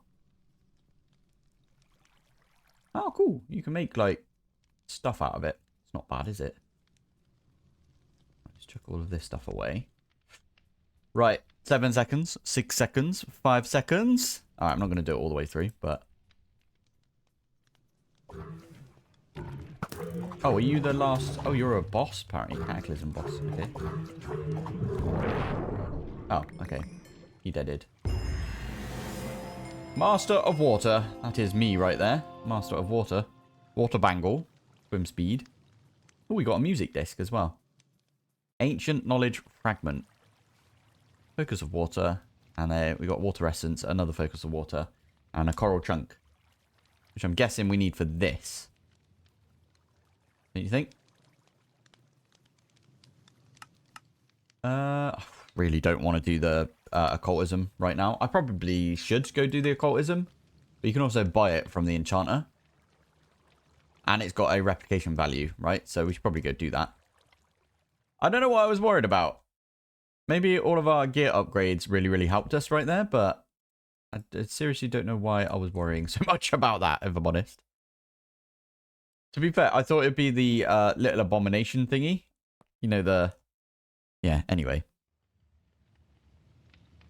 Oh, cool. You can make, like, stuff out of it. It's not bad, is it? Let's chuck all of this stuff away. Right. 7 seconds. 6 seconds. 5 seconds. Alright, I'm not going to do it all the way through, but... Oh, are you the last... Oh, you're a boss, apparently. Cataclysm boss. Okay. Oh, okay. He deaded. Master of Water. That is me right there. Master of Water. Water Bangle. Swim Speed. Oh, we got a music disc as well. Ancient Knowledge Fragment. Focus of Water. And then we got Water Essence. Another Focus of Water. And a Coral Chunk. Which I'm guessing we need for this. Don't you think? I really don't want to do the occultism right now. I probably should go do the occultism. But you can also buy it from the enchanter. And it's got a replication value, right? So we should probably go do that. I don't know what I was worried about. Maybe all of our gear upgrades really, really helped us right there. But I seriously don't know why I was worrying so much about that, if I'm honest. To be fair, I thought it'd be the little abomination thingy. You know, the... Yeah, anyway.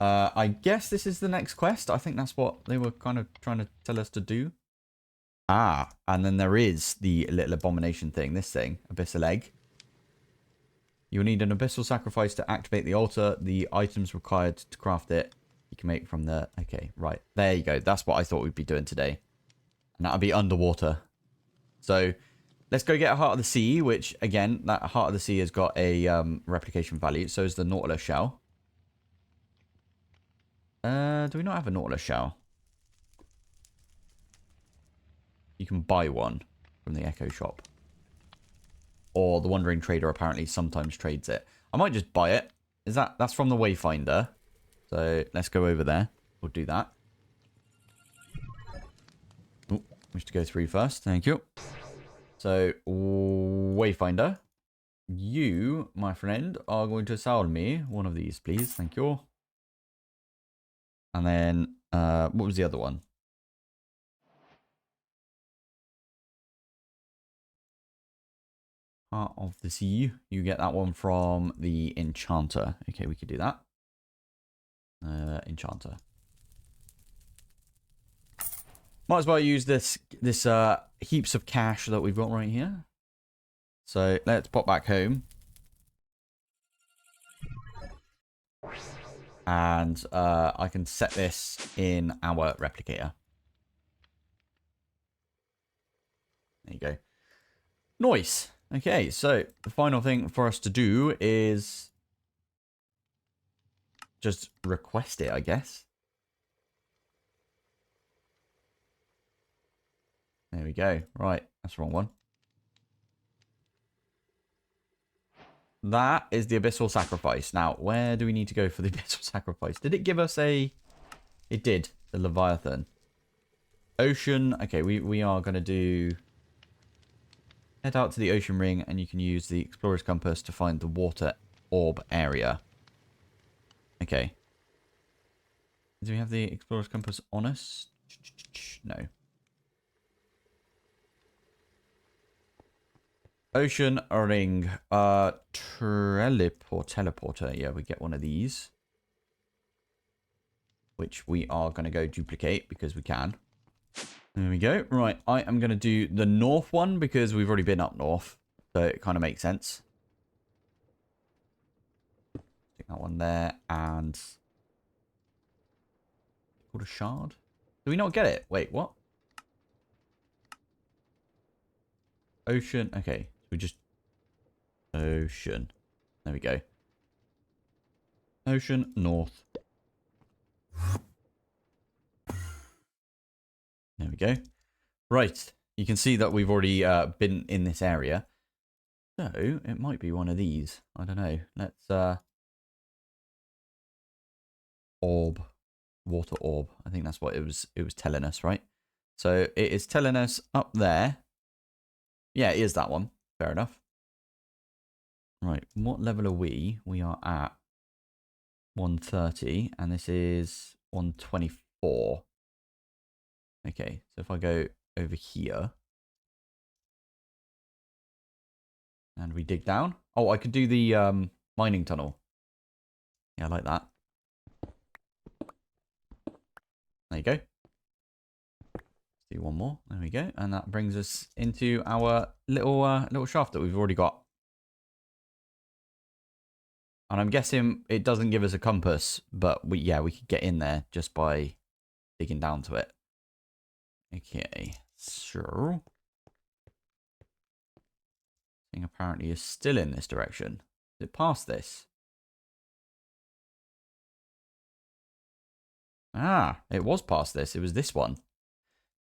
I guess this is the next quest. I think that's what they were kind of trying to tell us to do. Ah, and then there is the little abomination thing. This thing, Abyssal Egg. You'll need an Abyssal Sacrifice to activate the altar. The items required to craft it, you can make from the... Okay, right. There you go. That's what I thought we'd be doing today. And that'll be underwater. So, let's go get a Heart of the Sea, which, again, that Heart of the Sea has got a replication value. So is the Nautilus Shell. Do we not have a Nautilus Shell? You can buy one from the Echo Shop. Or the Wandering Trader apparently sometimes trades it. I might just buy it. That's from the Wayfinder. So, let's go over there. We'll do that. Oh, wish to go through first. Thank you. So, Wayfinder. you, my friend, are going to sell me one of these, please. Thank you. And then, what was the other one? Heart of the Sea. You get that one from the Enchanter. Okay, we could do that. Enchanter. Might as well use this heaps of cash that we've got right here. So let's pop back home. And I can set this in our replicator. There you go. Nice. Okay, so the final thing for us to do is just request it, I guess. There we go. Right, that's the wrong one. That is the Abyssal Sacrifice. Now, where do we need to go for the Abyssal Sacrifice? Did it give us a... It did. The Leviathan. Ocean. Okay, we are going to do... Head out to the Ocean Ring, and you can use the Explorer's Compass to find the water orb area. Okay. Do we have the Explorer's Compass on us? No. Ocean Ring. Teleporter. Yeah, we get one of these. Which we are going to go duplicate because we can. There we go. Right, I am going to do the north one because we've already been up north. So it kind of makes sense. Stick that one there and... Called a shard? Do we not get it? Wait, what? Ocean. Okay, so we just... Ocean. There we go. Ocean, north. There we go. Right. You can see that we've already been in this area. So, it might be one of these. I don't know. Let's... Orb. Water orb. I think that's what it was telling us, right? So, it is telling us up there. Yeah, it is that one. Fair enough. Right. What level are we? We are at 130. And this is 124. Okay, so if I go over here and we dig down. Oh, I could do the mining tunnel. Yeah, I like that. There you go. Let's do one more. There we go. And that brings us into our little shaft that we've already got. And I'm guessing it doesn't give us a compass, but we could get in there just by digging down to it. Okay, so thing apparently is still in this direction. Is it past this? Ah, it was past this. It was this one.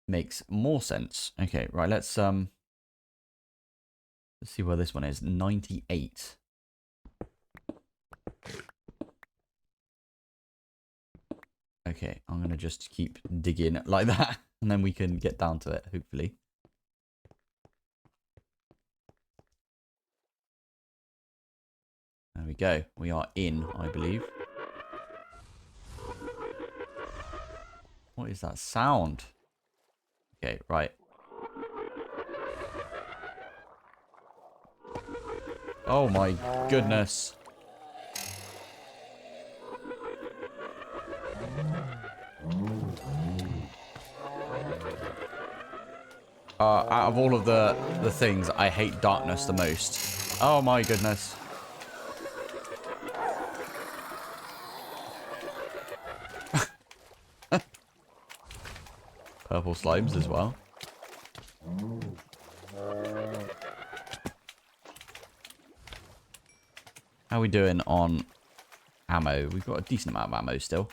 Makes more sense. Okay, right, let's see where this one is. 98. Okay, I'm gonna just keep digging like that. And then we can get down to it, hopefully. There we go. We are in, I believe. What is that sound? Okay, right. Oh my goodness. Out of all of the things, I hate darkness the most. Oh my goodness. Purple slimes as well. How are we doing on ammo? We've got a decent amount of ammo still.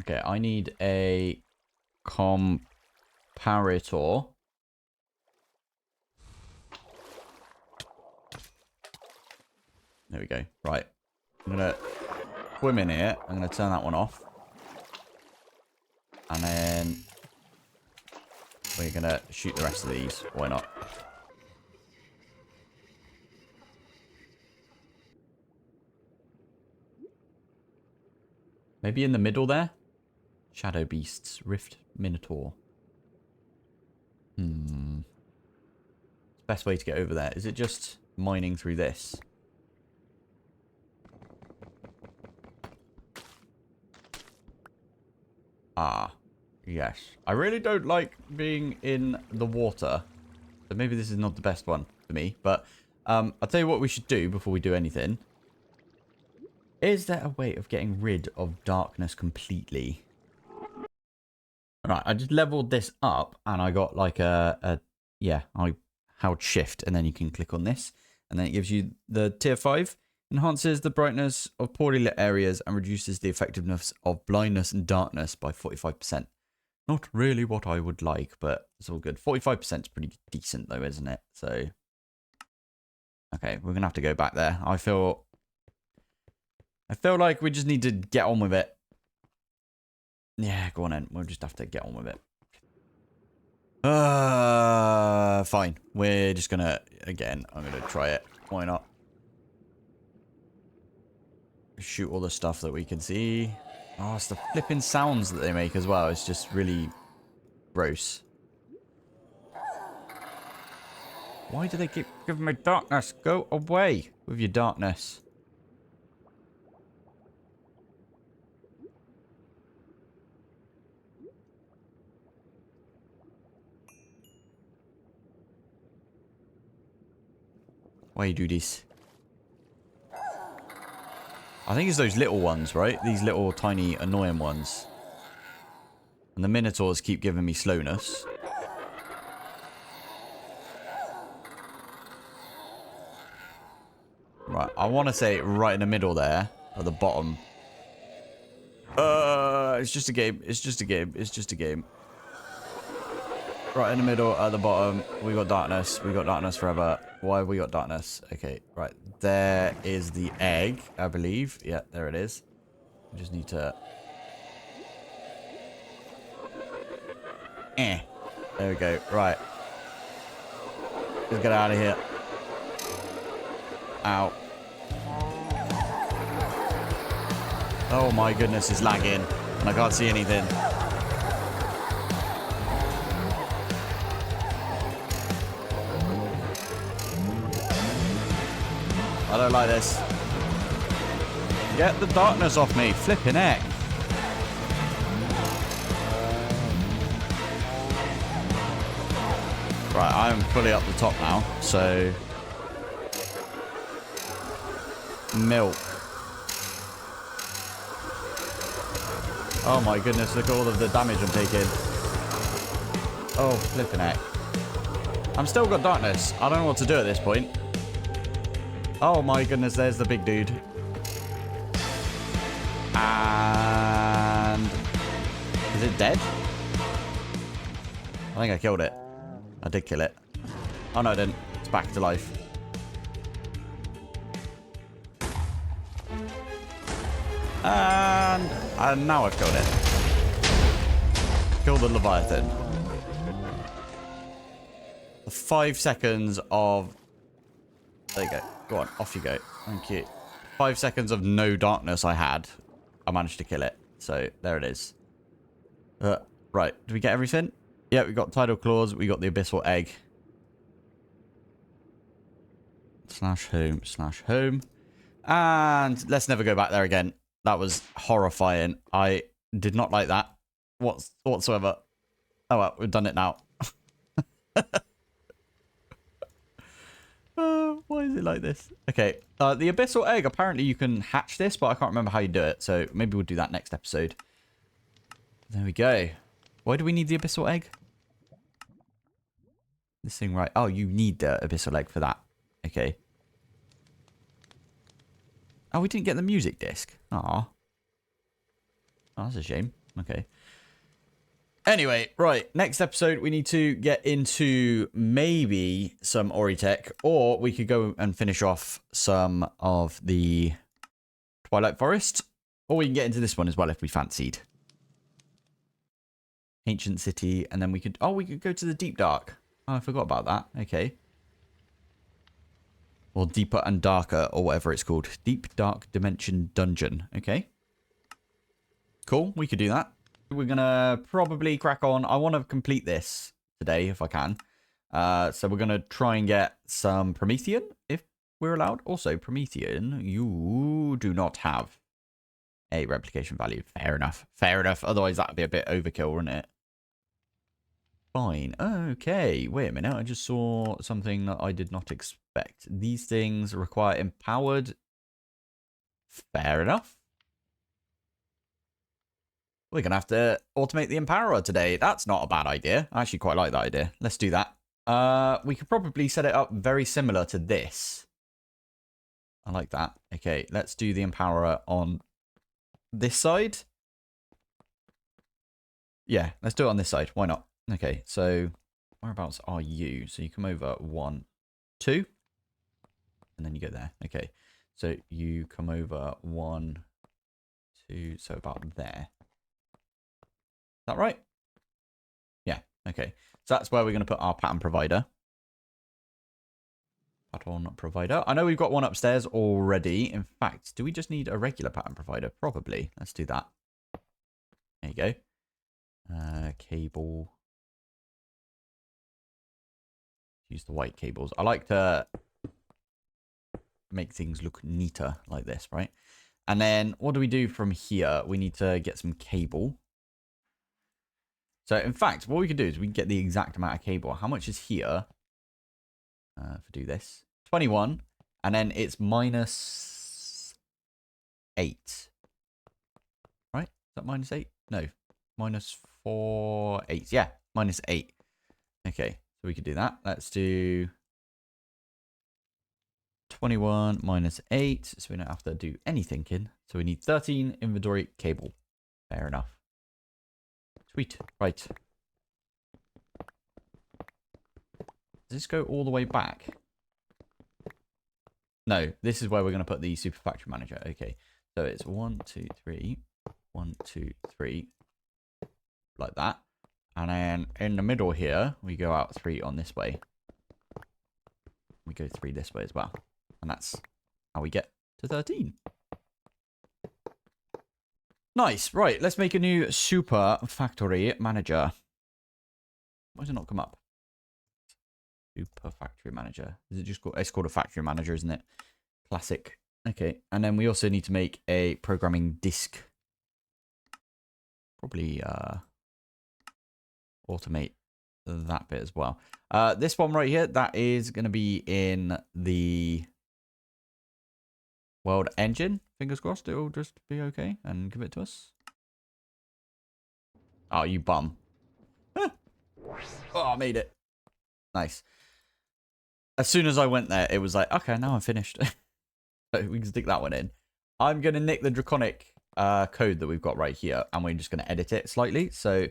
Okay, I need a comparator. There we go. Right. I'm going to swim in here. I'm going to turn that one off. And then we're going to shoot the rest of these. Why not? Maybe in the middle there? Shadow Beasts. Rift Minotaur. Best way to get over there. Is it just mining through this? Ah, yes. I really don't like being in the water. So maybe this is not the best one for me. But I'll tell you what we should do before we do anything. Is there a way of getting rid of darkness completely? Right, I just leveled this up and I got like yeah, I held shift and then you can click on this and then it gives you the tier 5. Enhances the brightness of poorly lit areas and reduces the effectiveness of blindness and darkness by 45%. Not really what I would like, but it's all good. 45% is pretty decent though, isn't it? So, okay, we're going to have to go back there. I feel like we just need to get on with it. Yeah, go on then. We'll just have to get on with it. Fine. We're just going to, again, I'm going to try it. Why not? Shoot all the stuff that we can see. Oh, it's the flipping sounds that they make as well. It's just really gross. Why do they keep giving me darkness? Go away with your darkness. Why you do this? I think it's those little ones, right? These little tiny annoying ones. And the Minotaurs keep giving me slowness. Right, I want to say right in the middle there, at the bottom. It's just a game. It's just a game. It's just a game. Right in the middle, at the bottom, we got darkness. We got darkness forever. Why have we got darkness? Okay, right. There is the egg, I believe. Yeah, there it is. We just need to... There we go. Right. Let's get out of here. Ow. Oh my goodness, it's lagging. And I can't see anything. I don't like this. Get the darkness off me. Flipping heck. Right, I'm fully up the top now. So... milk. Oh my goodness, look at all of the damage I'm taking. Oh, flipping heck. I'm still got darkness. I don't know what to do at this point. Oh my goodness, there's the big dude. And... is it dead? I think I killed it. I did kill it. Oh no, I didn't. It's back to life. And now I've killed it. Kill the Leviathan. 5 seconds of... there you go. Go on, off you go. Thank you. 5 seconds of no darkness I had. I managed to kill it. So, there it is. Right, did we get everything? Yeah, we got Tidal Claws. We got the Abyssal Egg. /home/home. And let's never go back there again. That was horrifying. I did not like that whatsoever. Oh well, we've done it now. Why is it like this? Okay, the Abyssal Egg, apparently you can hatch this, but I can't remember how you do it. So maybe we'll do that next episode. There we go. Why do we need the Abyssal Egg? This thing, right? Oh, you need the Abyssal Egg for that. Okay. Oh, we didn't get the music disc. Aw. Oh, that's a shame. Okay. Anyway, right. Next episode, we need to get into maybe some Ori tech, or we could go and finish off some of the Twilight Forest, or we can get into this one as well if we fancied. Ancient City, and then we could... Oh, we could go to the Deep Dark. Oh, I forgot about that. Okay. Or Deeper and Darker, or whatever it's called. Deep Dark Dimension Dungeon. Okay. Cool. We could do that. We're going to probably crack on. I want to complete this today, if I can. So we're going to try and get some Promethean, if we're allowed. Also, Promethean, you do not have a replication value. Fair enough. Fair enough. Otherwise, that would be a bit overkill, wouldn't it? Fine. Okay. Wait a minute. I just saw something that I did not expect. These things require empowered. Fair enough. We're going to have to automate the empowerer today. That's not a bad idea. I actually quite like that idea. Let's do that. We could probably set it up very similar to this. I like that. Okay, let's do the empowerer on this side. Yeah, let's do it on this side. Why not? Okay, so whereabouts are you? So you come over 1, 2, and then you go there. Okay, so you come over 1, 2, so about there. Is that right? Yeah, okay. So that's where we're going to put our pattern provider. Pattern provider. I know we've got one upstairs already. In fact, do we just need a regular pattern provider? Probably. Let's do that. There you go. Cable. Use the white cables. I like to make things look neater like this, right? And then what do we do from here? We need to get some cable. So, in fact, what we could do is we can get the exact amount of cable. How much is here? If I do this. 21. And then it's minus 8. Right? Is that minus 8? No. Minus 4, 8. Yeah, minus 8. Okay, so we could do that. Let's do 21 minus 8. So we don't have to do any thinking. So we need 13 inventory cable. Fair enough. Sweet. Right. Does this go all the way back? No, this is where we're going to put the super factory manager. Okay. So it's 1, 2, 3. 1, 2, 3. Like that. And then in the middle here, we go out 3 on this way. We go 3 this way as well. And that's how we get to 13. Nice. Right, let's make a new super factory manager. Why does it not come up? Super factory manager. Is it just called? It's called a factory manager, isn't it? Classic. Okay, and then we also need to make a programming disk. Probably automate that bit as well. This one right here, that is going to be in the world engine. Fingers crossed it'll just be okay and give it to us. Oh, you bum. Oh, I made it. Nice. As soon as I went there, it was like, okay, now I'm finished. So we can stick that one in. I'm going to nick the Draconic code that we've got right here, and we're just going to edit it slightly. So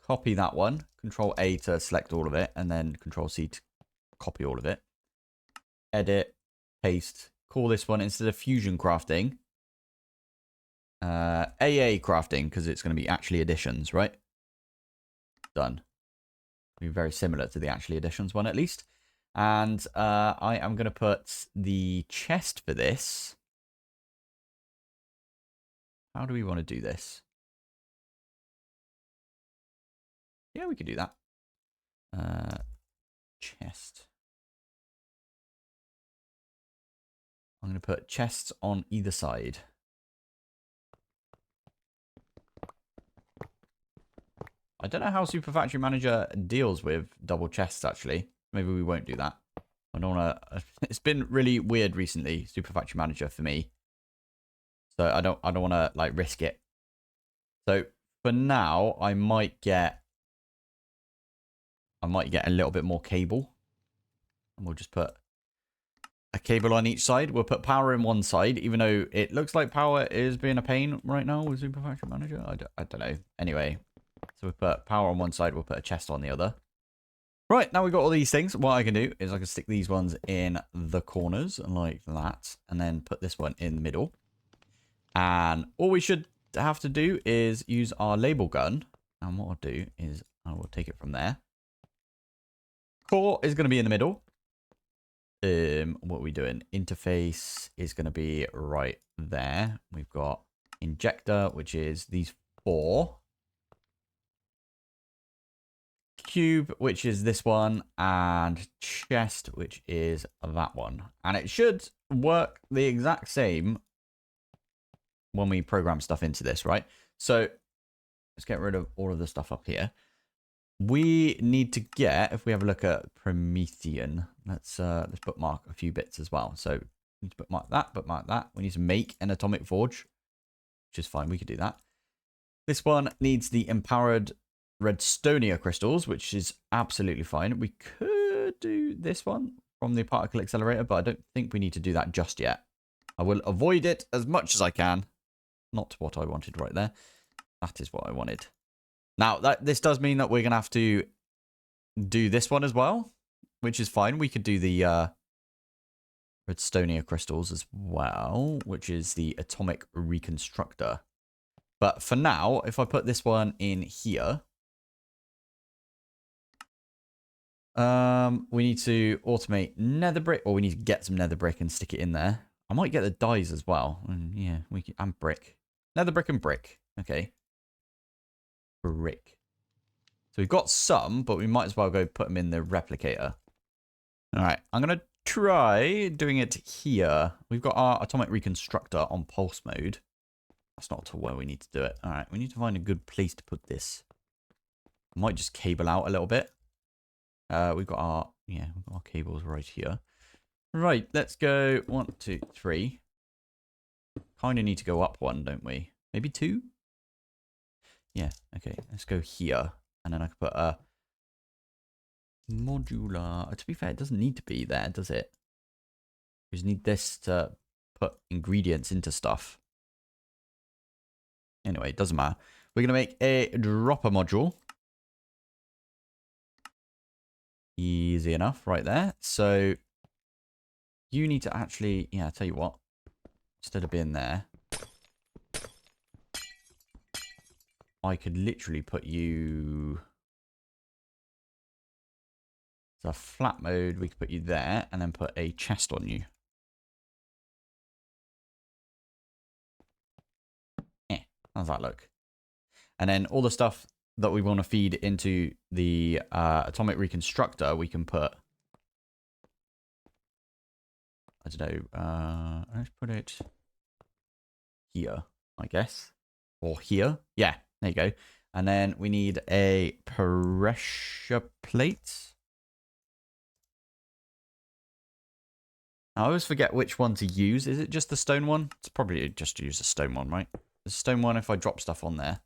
copy that one, Control A to select all of it, and then Control C to copy all of it. Edit, paste. Call this one, instead of fusion crafting, AA crafting, because it's going to be actually additions, right? Done. Be very similar to the actually additions one at least. And I am going to put the chest for this. How do we want to do this? Yeah, we could do that. Chest. I'm going to put chests on either side. I don't know how Super Factory Manager deals with double chests, actually. Maybe we won't do that. I don't want to... It's been really weird recently, Super Factory Manager, for me. So I don't want to, like, risk it. So for now, I might get a little bit more cable. And we'll just put a cable on each side. We'll put power in one side, even though it looks like power is being a pain right now with Super Factory Manager. I don't know. Anyway, so So we put power on one side, we'll put a chest on the other. Right, now we've got all these things. What I can do is I can stick these ones in the corners like that, and then put this one in the middle. And all we should have to do is use our label gun. And what I'll do is I will take it from there. Core is going to be in the middle. What are we doing? Interface is going to be right there. We've got injector, which is these 4. Cube, which is this one, and chest, which is that one. And it should work the exact same when we program stuff into this, right? So let's get rid of all of the stuff up here. We need to get, if we have a look at Promethean, let's bookmark a few bits as well. So we need to bookmark that. We need to make an atomic forge, which is fine. We could do that. This one needs the empowered redstonia crystals, which is absolutely fine. We could do this one from the particle accelerator, but I don't think we need to do that just yet. I will avoid it as much as I can. Not what I wanted right there. That is what I wanted. Now, this does mean that we're going to have to do this one as well, which is fine. We could do the redstonia crystals as well, which is the atomic reconstructor. But for now, if I put this one in here, we need to automate nether brick, or we need to get some nether brick and stick it in there. I might get the dyes as well. Yeah, we can, and brick. Nether brick and brick. Okay. Brick. So we've got some, but we might as well go put them in the replicator. All right, I'm going to try doing it here. We've got our atomic reconstructor on pulse mode. That's not to where we need to do it. All right, we need to find a good place to put this. I might just cable out a little bit. We've got our cables right here. Right, let's go 1, 2, 3. Kind of need to go up one, don't we? Maybe 2? Yeah, okay. Let's go here. And then I can put a modular. To be fair, it doesn't need to be there, does it? We just need this to put ingredients into stuff. Anyway, it doesn't matter. We're going to make a dropper module. Easy enough right there. So you need to actually, yeah, I'll tell you what. Instead of being there, I could literally put you... So flat mode, we could put you there and then put a chest on you. How's that look? And then all the stuff that we want to feed into the atomic reconstructor, we can put... I don't know. Let's put it here, I guess. Or here. Yeah, there you go. And then we need a pressure plate. I always forget which one to use. Is it just the stone one? It's probably just to use the stone one, right? The stone one, if I drop stuff on there,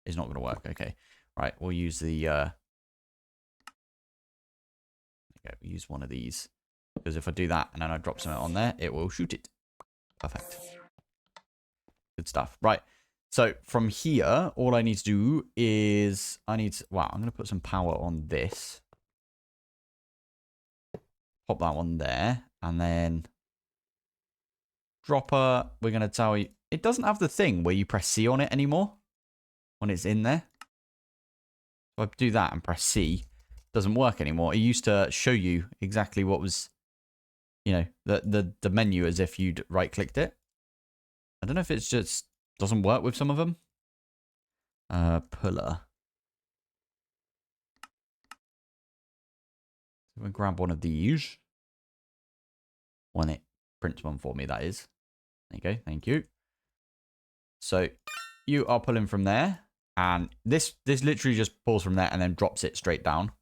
is not going to work. Okay. Right, we'll use the... Okay, we'll use one of these. Because if I do that and then I drop something on there, it will shoot it. Perfect. Good stuff. Right. So from here, all I need to do is... I'm going to put some power on this. Pop that one there. And then... Dropper, we're going to tell you... It doesn't have the thing where you press C on it anymore. When it's in there. So I do that and press C. It doesn't work anymore. It used to show you exactly what was... You know, the menu as if you'd right-clicked it. I don't know if it's just doesn't work with some of them. Puller. So I'm going to grab one of these. When it prints one for me, that is. There you go. Thank you. So you are pulling from there. And this literally just pulls from there and then drops it straight down.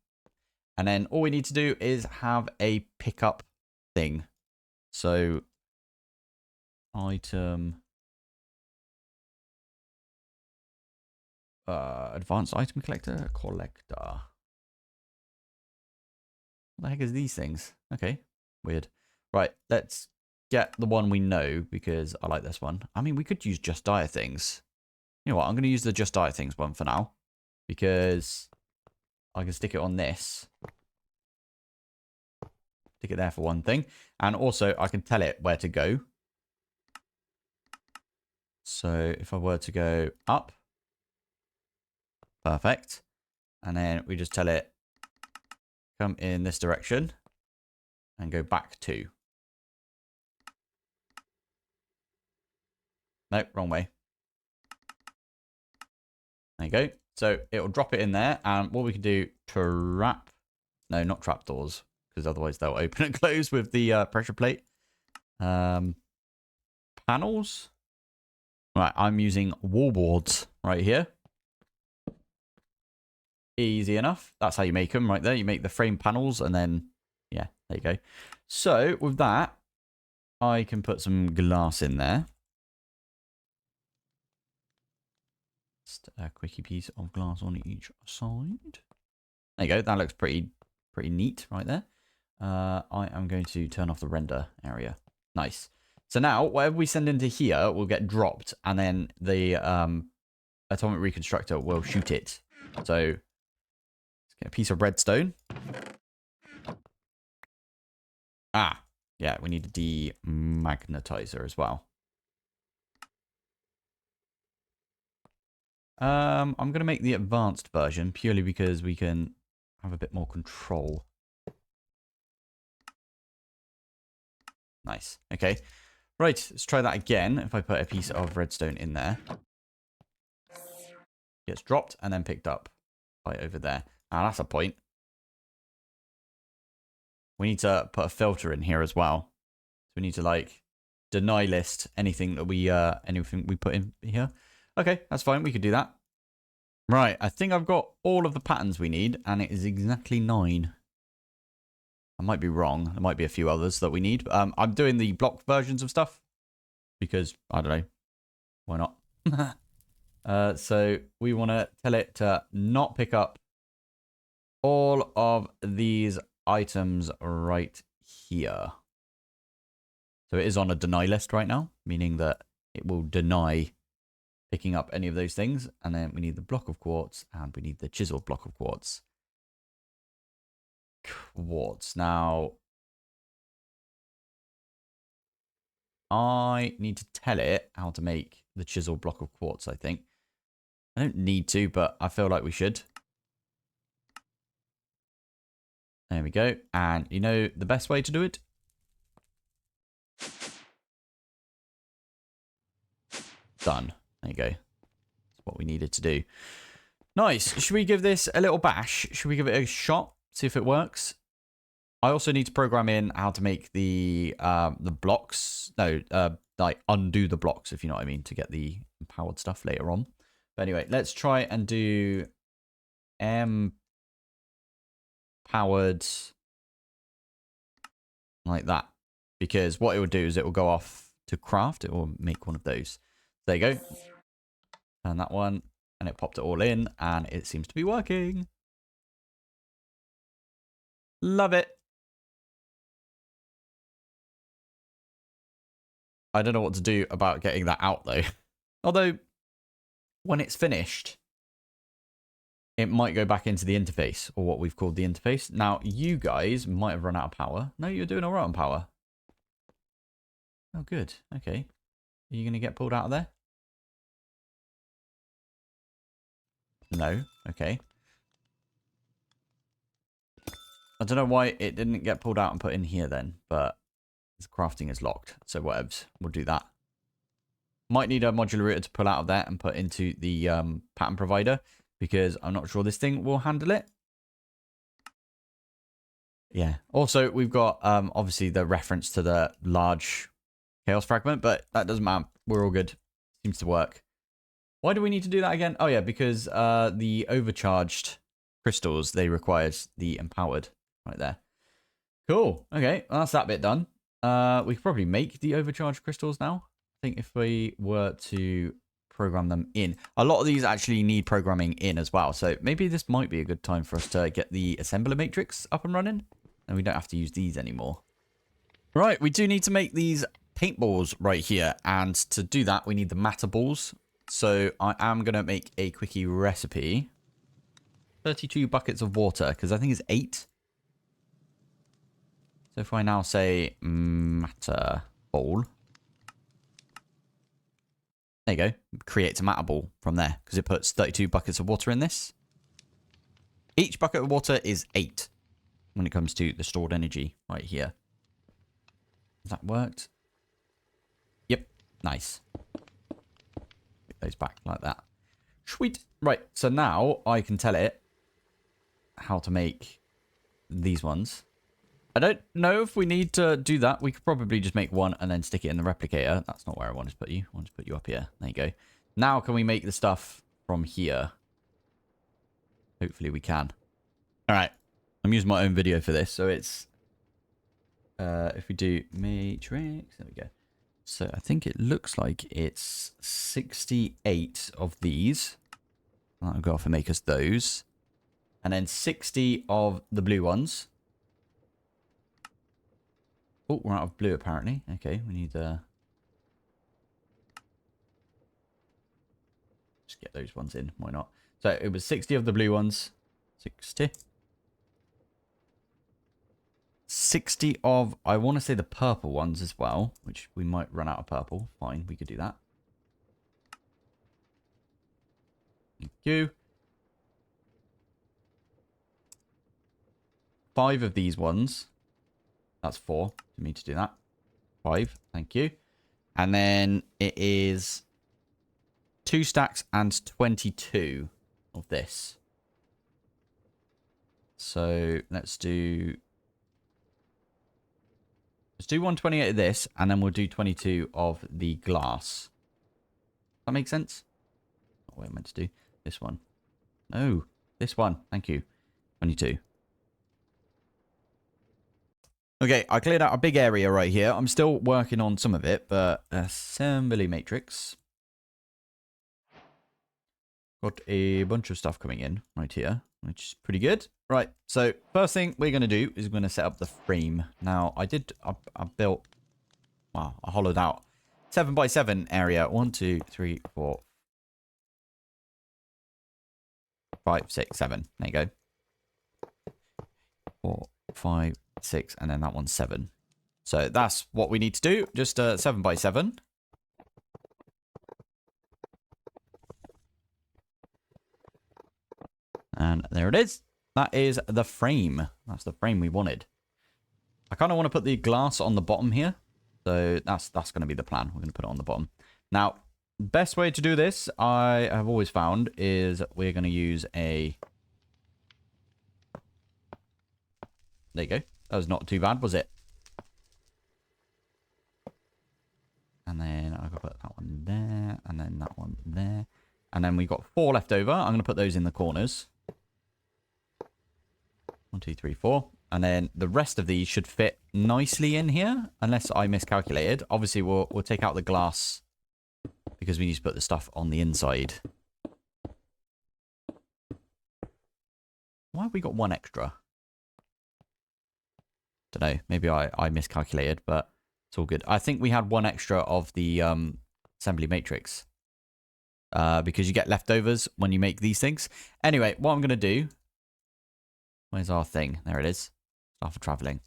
And then all we need to do is have a pickup thing. So item advanced item collector. What the heck is these things? Okay, weird. Right, let's get the one we know because I like this one. I mean, we could use just dire things. You know what? I'm going to use the just dire things one for now. because I can stick it on this. Stick it there for one thing. And also, I can tell it where to go. So if I were to go up, perfect. And then we just tell it, come in this direction and go back 2. Nope, wrong way. There you go. So it'll drop it in there. And what we can do, no, not trapdoors, because otherwise they'll open and close with the pressure plate. Panels. Right, I'm using wallboards right here. Easy enough. That's how you make them right there. You make the frame panels and then, yeah, there you go. So with that, I can put some glass in there. Just a quickie piece of glass on each side. There you go. That looks pretty neat right there. I am going to turn off the render area. Nice. So now, whatever we send into here will get dropped, and then the atomic reconstructor will shoot it. So let's get a piece of redstone. Ah, yeah, we need a demagnetizer as well. I'm going to make the advanced version purely because we can have a bit more control. Nice. Okay. Right, let's try that again. If I put a piece of redstone in there. Gets dropped and then picked up right over there. Ah, that's a point. We need to put a filter in here as well. So we need to like deny list anything that we put in here. Okay, that's fine. We could do that. Right, I think I've got all of the patterns we need, and it is exactly 9. I might be wrong. There might be a few others that we need. I'm doing the block versions of stuff because, I don't know, why not? So we want to tell it to not pick up all of these items right here. So it is on a deny list right now, meaning that it will deny picking up any of those things. And then we need the block of quartz and we need the chiseled block of quartz. Now, I need to tell it how to make the chiseled block of quartz, I think. I don't need to, but I feel like we should. There we go. And you know the best way to do it? Done. There you go. That's what we needed to do. Nice. Should we give this a little bash? Should we give it a shot? See if it works. I also need to program in how to make the blocks. No, like undo the blocks, if you know what I mean, to get the empowered stuff later on. But anyway, let's try and do powered like that. Because what it will do is it will go off to craft. It will make one of those. There you go. And that one. And it popped it all in. And it seems to be working. Love it. I don't know what to do about getting that out, though. Although, when it's finished, it might go back into the interface, or what we've called the interface. Now, you guys might have run out of power. No, you're doing all right on power. Oh, good. Okay. Are you going to get pulled out of there? No. Okay. I don't know why it didn't get pulled out and put in here then, but the crafting is locked. So whatevs, we'll do that. Might need a modular router to pull out of there and put into the pattern provider because I'm not sure this thing will handle it. Yeah. Also, we've got obviously the reference to the large chaos fragment, but that doesn't matter. We're all good. Seems to work. Why do we need to do that again? Oh, yeah, because the overcharged crystals, they required the empowered right there. Cool. Okay, well, that's that bit done. We could probably make the overcharged crystals now. I think if we were to program them in. A lot of these actually need programming in as well. So maybe this might be a good time for us to get the assembler matrix up and running. And we don't have to use these anymore. Right, we do need to make these paintballs right here. And to do that, we need the matter balls. So I am going to make a quickie recipe. 32 buckets of water, because I think it's 8. So if I now say matter ball, there you go. Creates a matter ball from there, because it puts 32 buckets of water in this. Each bucket of water is 8 when it comes to the stored energy right here. Has that worked? Yep. Nice. Get those back like that. Sweet. Right. So now I can tell it how to make these ones. I don't know if we need to do that. We could probably just make one and then stick it in the replicator. That's not where I want to put you. I want to put you up here. There you go. Now can we make the stuff from here? Hopefully we can. All right. I'm using my own video for this. So it's... if we do matrix... There we go. So I think it looks like it's 68 of these. I'll go off and make us those. And then 60 of the blue ones. Oh, we're out of blue apparently. Okay, we need just get those ones in. Why not? So it was 60 of the blue ones. 60. 60 of, I want to say the purple ones as well, which we might run out of purple. Fine, we could do that. Thank you. 5 of these ones. That's 4 for me to do that. 5, thank you. And then it is 2 stacks and 22 of this. So let's do 128 of this, and then we'll do 22 of the glass. That makes sense? Not what I meant to do. This one. No, this one. Thank you. 22. Okay, I cleared out a big area right here. I'm still working on some of it, but assembly matrix. Got a bunch of stuff coming in right here, which is pretty good. Right, so first thing we're going to do is we're going to set up the frame. Now, I built, well, I hollowed out 7x7 area. 1, 2, 3, 4, 5, 6, 7. There you go. 4, 5, 6, and then that one's 7. So that's what we need to do. Just 7x7. And there it is. That is the frame. That's the frame we wanted. I kind of want to put the glass on the bottom here. So that's going to be the plan. We're going to put it on the bottom. Now, best way to do this, I have always found, is we're going to use a... There you go. That was not too bad, was it? And then I've got to put that one there, and then that one there. And then we've got 4 left over. I'm going to put those in the corners. 1, 2, 3, 4. And then the rest of these should fit nicely in here, unless I miscalculated. Obviously, we'll take out the glass because we need to put the stuff on the inside. Why have we got 1 extra? Don't know. Maybe I miscalculated, but it's all good. I think we had 1 extra of the assembly matrix because you get leftovers when you make these things. Anyway, what I'm going to do... Where's our thing? There it is. Start for traveling.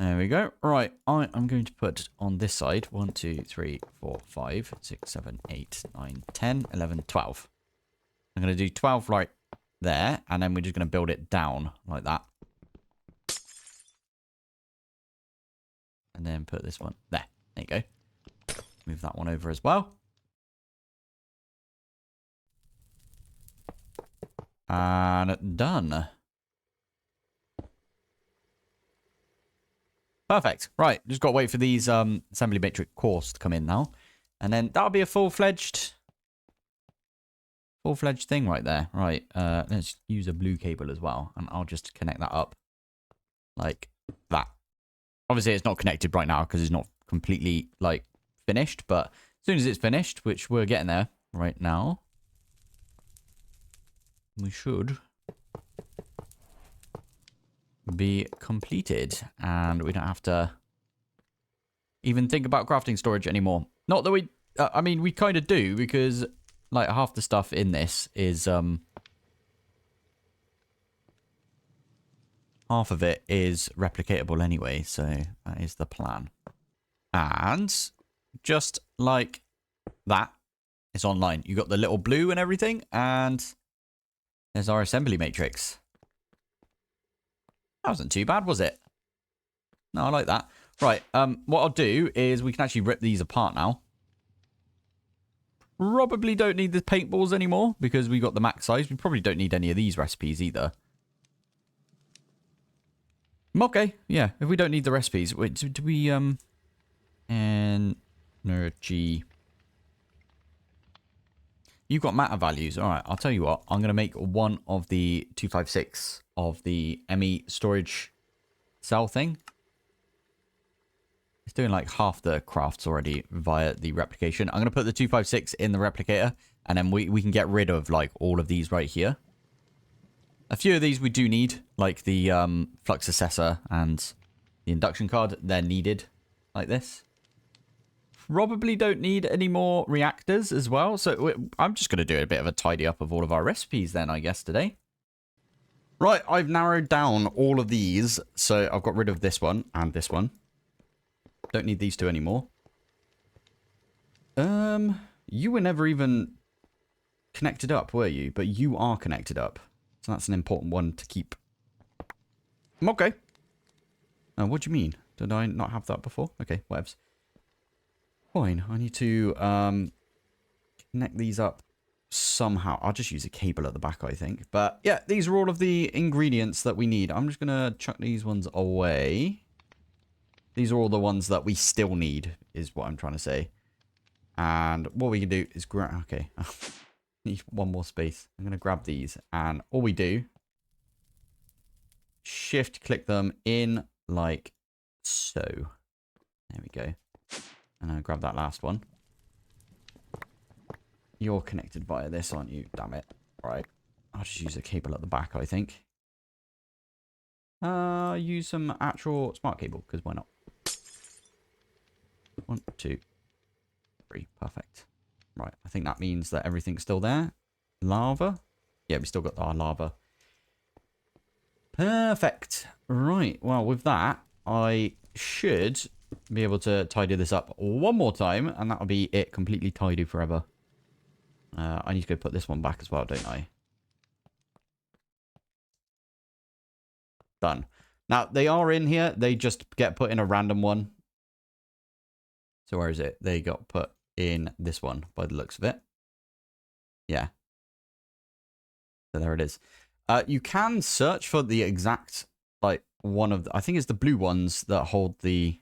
There we go. Right, I am going to put on this side 1, 2, 3, 4, 5, 6, 7, 8, 9, 10, 11, 12. I'm going to do 12 right there, and then we're just going to build it down like that. And then put this one there. There you go. Move that one over as well. And done. Perfect. Right, just got to wait for these assembly matrix cores to come in now. And then that'll be a full-fledged thing right there. Right, let's use a blue cable as well. And I'll just connect that up like that. Obviously, it's not connected right now because it's not completely, like, finished. But as soon as it's finished, which we're getting there right now, we should be completed. And we don't have to even think about crafting storage anymore. Not that we... I mean, we kind of do because, like, half the stuff in this is half of it is replicatable anyway, so that is the plan. And just like that, it's online. You got the little blue and everything, and there's our assembly matrix. That wasn't too bad, was it? No, I like that. Right, what I'll do is we can actually rip these apart now. Probably don't need the paintballs anymore because we got the max size. We probably don't need any of these recipes either. Okay, yeah, if we don't need the recipes. Wait, do we, energy. You've got matter values. All right, I'll tell you what. I'm going to make one of the 256 of the ME storage cell thing. It's doing like half the crafts already via the replication. I'm going to put the 256 in the replicator, and then we can get rid of like all of these right here. A few of these we do need, like the flux assessor and the induction card. They're needed like this. Probably don't need any more reactors as well. So I'm just going to do a bit of a tidy up of all of our recipes then, I guess, today. Right, I've narrowed down all of these. So I've got rid of this one and this one. Don't need these two anymore. You were never even connected up, were you? But you are connected up. So that's an important one to keep. Okay. What do you mean? Did I not have that before? Okay, whatevs. Fine. I need to connect these up somehow. I'll just use a cable at the back, I think. But yeah, these are all of the ingredients that we need. I'm just going to chuck these ones away. These are all the ones that we still need, is what I'm trying to say. And what we can do is grab... Okay. Need one more space. I'm going to grab these. And all we do... Shift click them in like so. There we go. And I'll grab that last one. You're connected via this, aren't you? Damn it. Right. I'll just use a cable at the back, I think. Use some actual smart cable, because why not? 1, 2, 3. Perfect. Right. I think that means that everything's still there. Lava. Yeah, we still got our lava. Perfect. Right. Well, with that, I should be able to tidy this up one more time, and that'll be it completely tidy forever. I need to go put this one back as well, don't I? Done. Now, they are in here. They just get put in a random one. So where is it? They got put in this one by the looks of it. Yeah. So there it is. You can search for the exact, like, one of the... I think it's the blue ones that hold the...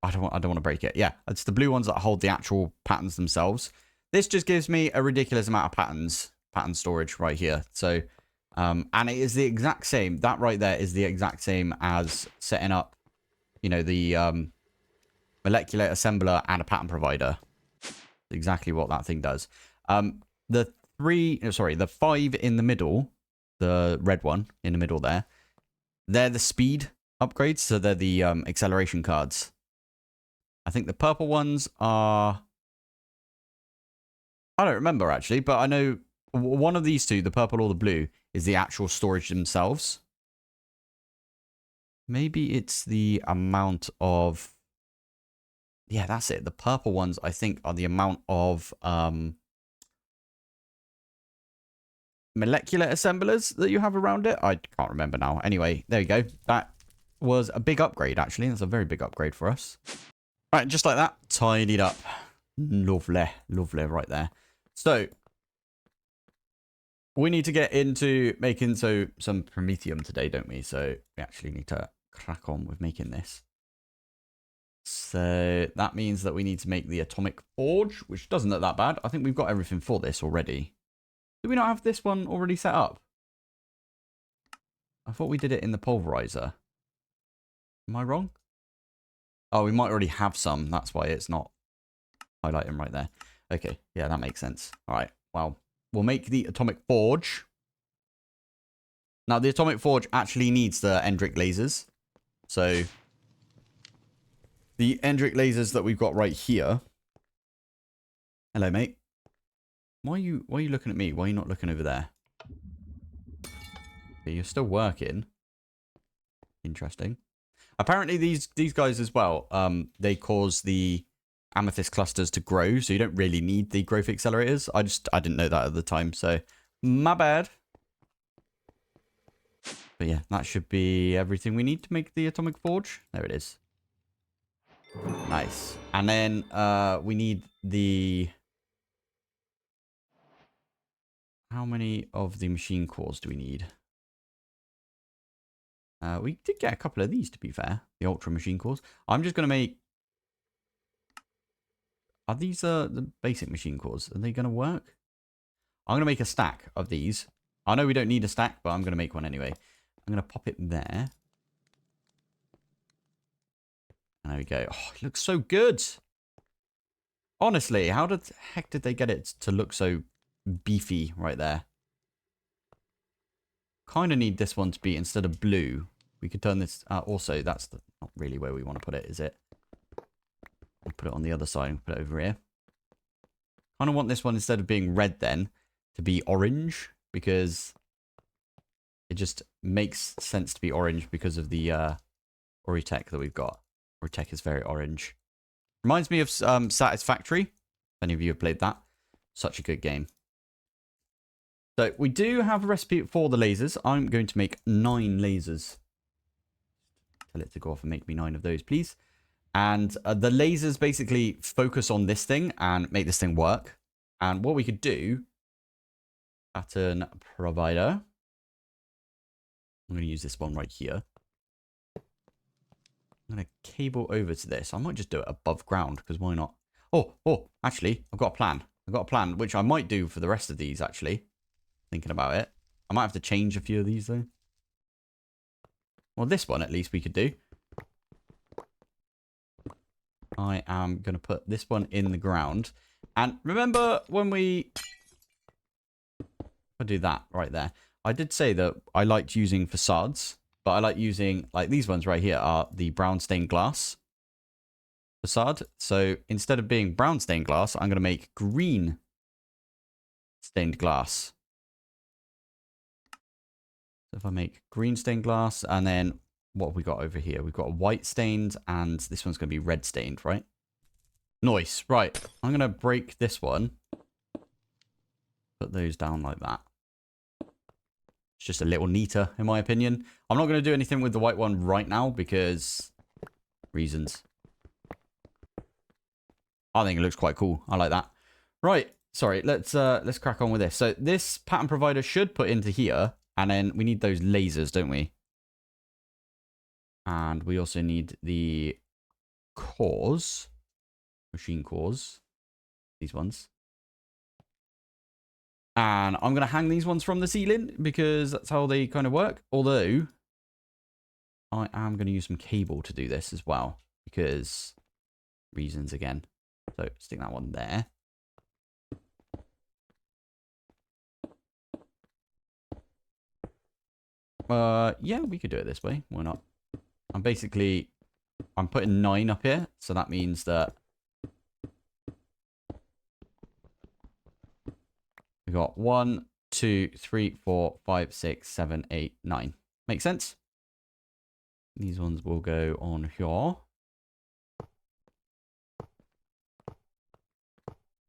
I don't want to break it. Yeah, it's the blue ones that hold the actual patterns themselves. This just gives me a ridiculous amount of pattern storage right here. So, and it is the exact same. That right there is the exact same as setting up, you know, the molecular assembler and a pattern provider. Exactly what that thing does. The 5 in the middle, the red one in the middle there, they're the speed upgrades. So they're the acceleration cards. I think the purple ones are... I don't remember, actually, but I know one of these two, the purple or the blue, is the actual storage themselves. Maybe it's the amount of... Yeah, that's it. The purple ones, I think, are the amount of molecular assemblers that you have around it. I can't remember now. Anyway, there you go. That was a big upgrade, actually. That's a very big upgrade for us. Right, just like that. Tidied up. Lovely. Lovely right there. So, we need to get into making some promethium today, don't we? So, we actually need to crack on with making this. So, that means that we need to make the atomic forge, which doesn't look that bad. I think we've got everything for this already. Do we not have this one already set up? I thought we did it in the pulverizer. Am I wrong? Oh, we might already have some. That's why it's not highlighting right there. Okay, yeah, that makes sense. All right, well, we'll make the atomic forge. Now, the atomic forge actually needs the Endric lasers. So, the Endric lasers that we've got right here. Hello, mate. Why are you looking at me? Why are you not looking over there? Okay, you're still working. Interesting. Apparently these guys as well, they cause the amethyst clusters to grow, so you don't really need the growth accelerators. I didn't know that at the time, so my bad. But yeah, that should be everything we need to make the atomic forge. There it is. Nice. And then we need the... How many of the machine cores do we need? We did get a couple of these, to be fair. The ultra machine cores. I'm just going to make... Are these the basic machine cores? Are they going to work? I'm going to make a stack of these. I know we don't need a stack, but I'm going to make one anyway. I'm going to pop it there. There we go. Oh, it looks so good. Honestly, how the heck did they get it to look so beefy right there? Kind of need this one to be, instead of blue, we could turn this... also, that's not really where we want to put it, is it? We'll put it on the other side and put it over here. Kind of want this one, instead of being red then, to be orange, because it just makes sense to be orange because of the Oritech that we've got. Oritech is very orange. Reminds me of Satisfactory. If any of you have played that. Such a good game. So we do have a recipe for the lasers. I'm going to make 9 lasers. Tell it to go off and make me 9 of those, please. And the lasers basically focus on this thing and make this thing work. And what we could do, pattern provider. I'm going to use this one right here. I'm going to cable over to this. I might just do it above ground, because why not? Oh, actually, I've got a plan. I've got a plan, which I might do for the rest of these, actually. Thinking about it. I might have to change a few of these, though. Well, this one, at least, we could do. I am going to put this one in the ground. And remember when I'll do that right there. I did say that I liked using facades, but I like using, like these ones right here are the brown stained glass facade. So instead of being brown stained glass, I'm going to make green stained glass. So if I make green stained glass, and then what have we got over here? We've got a white stained, and this one's going to be red stained, right? Nice. Right. I'm going to break this one. Put those down like that. It's just a little neater, in my opinion. I'm not going to do anything with the white one right now because reasons. I think it looks quite cool. I like that. Right. Sorry. Let's crack on with this. So this pattern provider should put into here, and then we need those lasers, don't we? And we also need the cores, machine cores, these ones. And I'm going to hang these ones from the ceiling because that's how they kind of work. Although, I am going to use some cable to do this as well. Because reasons again. So, stick that one there. Yeah, we could do it this way. Why not? I'm putting 9 up here. So that means that we got 1, 2, 3, 4, 5, 6, 7, 8, 9. Make sense? These ones will go on here.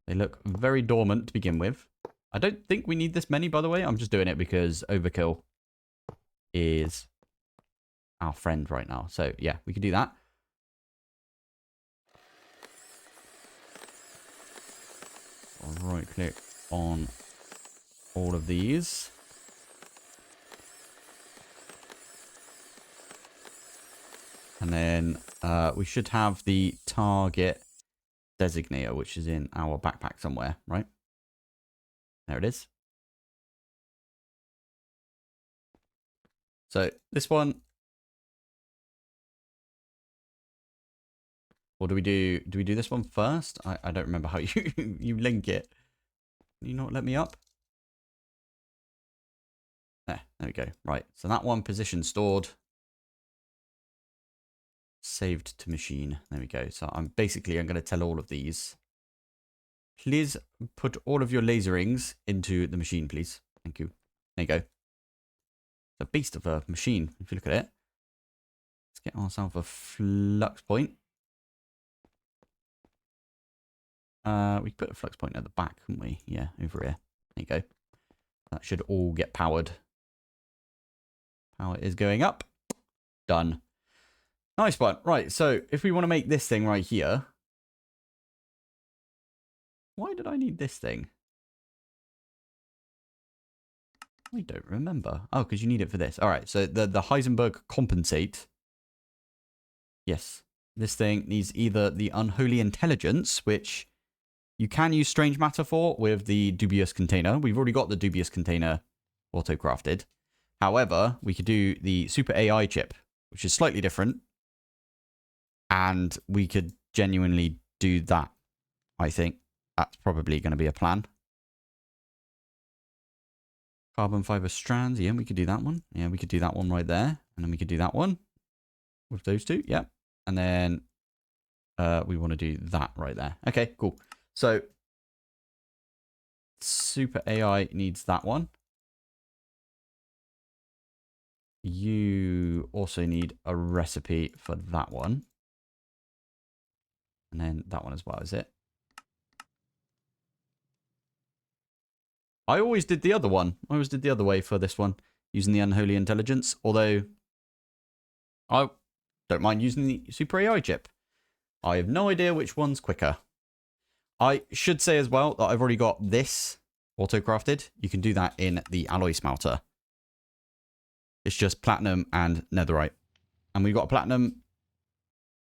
They look very dormant to begin with. I don't think we need this many, by the way. I'm just doing it because overkill is our friend right now. So, yeah, we can do that. I'll right click on all of these. And then we should have the target designator, which is in our backpack somewhere, right? There it is. So this one. Or do we do this one first? I don't remember how you link it. Can you not let me up? There we go. Right. So that one position stored. Saved to machine. There we go. So I'm going to tell all of these. Please put all of your laserings into the machine, please. Thank you. There you go. a beast of a machine, if you look at it. Let's get ourselves a flux point. We put a flux point at the back, couldn't we? Yeah, over here. There you go. That should all get powered. Power is going up. Done. Nice one. Right, so if we want to make this thing right here. Why did I need this thing? I don't remember. Oh, because you need it for this. All right, so the Heisenberg compensate. Yes. This thing needs either the unholy intelligence, which you can use strange matter for with the dubious container. We've already got the dubious container auto-crafted. However, we could do the super AI chip, which is slightly different. And we could genuinely do that, I think. That's probably going to be a plan. Carbon fiber strands. Yeah, we could do that one. Yeah, we could do that one right there. And then we could do that one with those two. Yeah. And then we want to do that right there. Okay, cool. So super AI needs that one. You also need a recipe for that one. And then that one as well, is it? I always did the other one. I always did the other way for this one, using the unholy intelligence. Although, I don't mind using the super AI chip. I have no idea which one's quicker. I should say as well that I've already got this auto-crafted. You can do that in the alloy smelter. It's just platinum and netherite. And we've got a platinum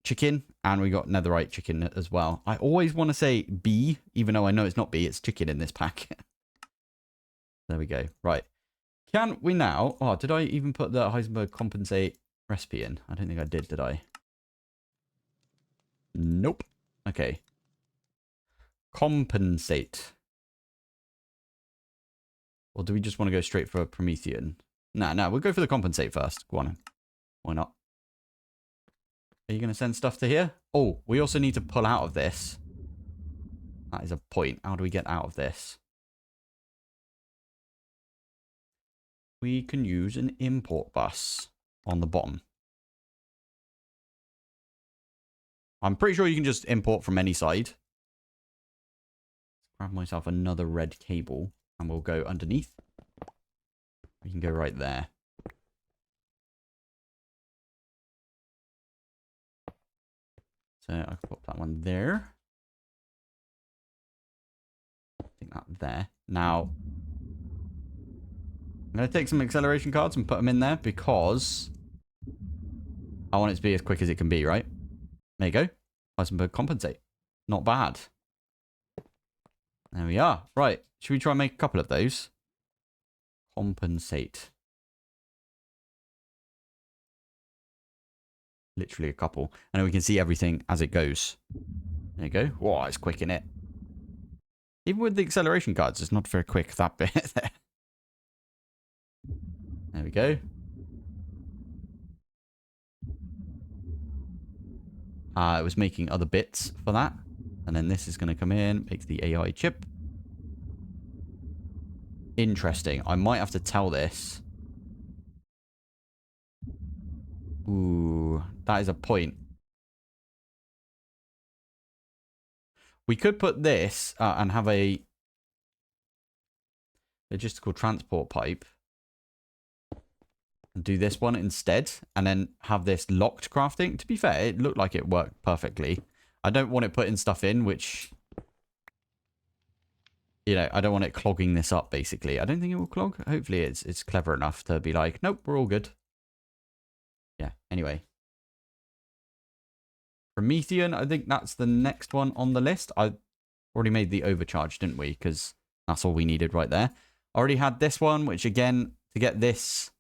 chicken and we got netherite chicken as well. I always want to say B, even though I know it's not B, it's chicken in this pack. There we go. Right. Can we now... Oh, did I even put the Heisenberg compensate recipe in? I don't think I did I? Nope. Okay. Compensate. Or do we just want to go straight for a Promethean? No, we'll go for the compensate first. Go on. Why not? Are you going to send stuff to here? Oh, we also need to pull out of this. That is a point. How do we get out of this? We can use an import bus on the bottom. I'm pretty sure you can just import from any side. Let's grab myself another red cable and we'll go underneath. We can go right there. So I can put that one there. I think that there. Now, I'm going to take some acceleration cards and put them in there because I want it to be as quick as it can be, right? There you go. Heisenberg compensate. Not bad. There we are. Right. Should we try and make a couple of those? Compensate. Literally a couple. And then we can see everything as it goes. There you go. Whoa, it's quick in it. Even with the acceleration cards, it's not very quick, that bit there. There we go. It was making other bits for that. And then this is going to come in, make the AI chip. Interesting. I might have to tell this. Ooh, that is a point. We could put this and have a logistical transport pipe. And do this one instead. And then have this locked crafting. To be fair, it looked like it worked perfectly. I don't want it putting stuff in, which... You know, I don't want it clogging this up, basically. I don't think it will clog. Hopefully it's clever enough to be like, nope, we're all good. Yeah, anyway. Promethean, I think that's the next one on the list. I already made the overcharge, didn't we? Because that's all we needed right there. I already had this one, which again, to get this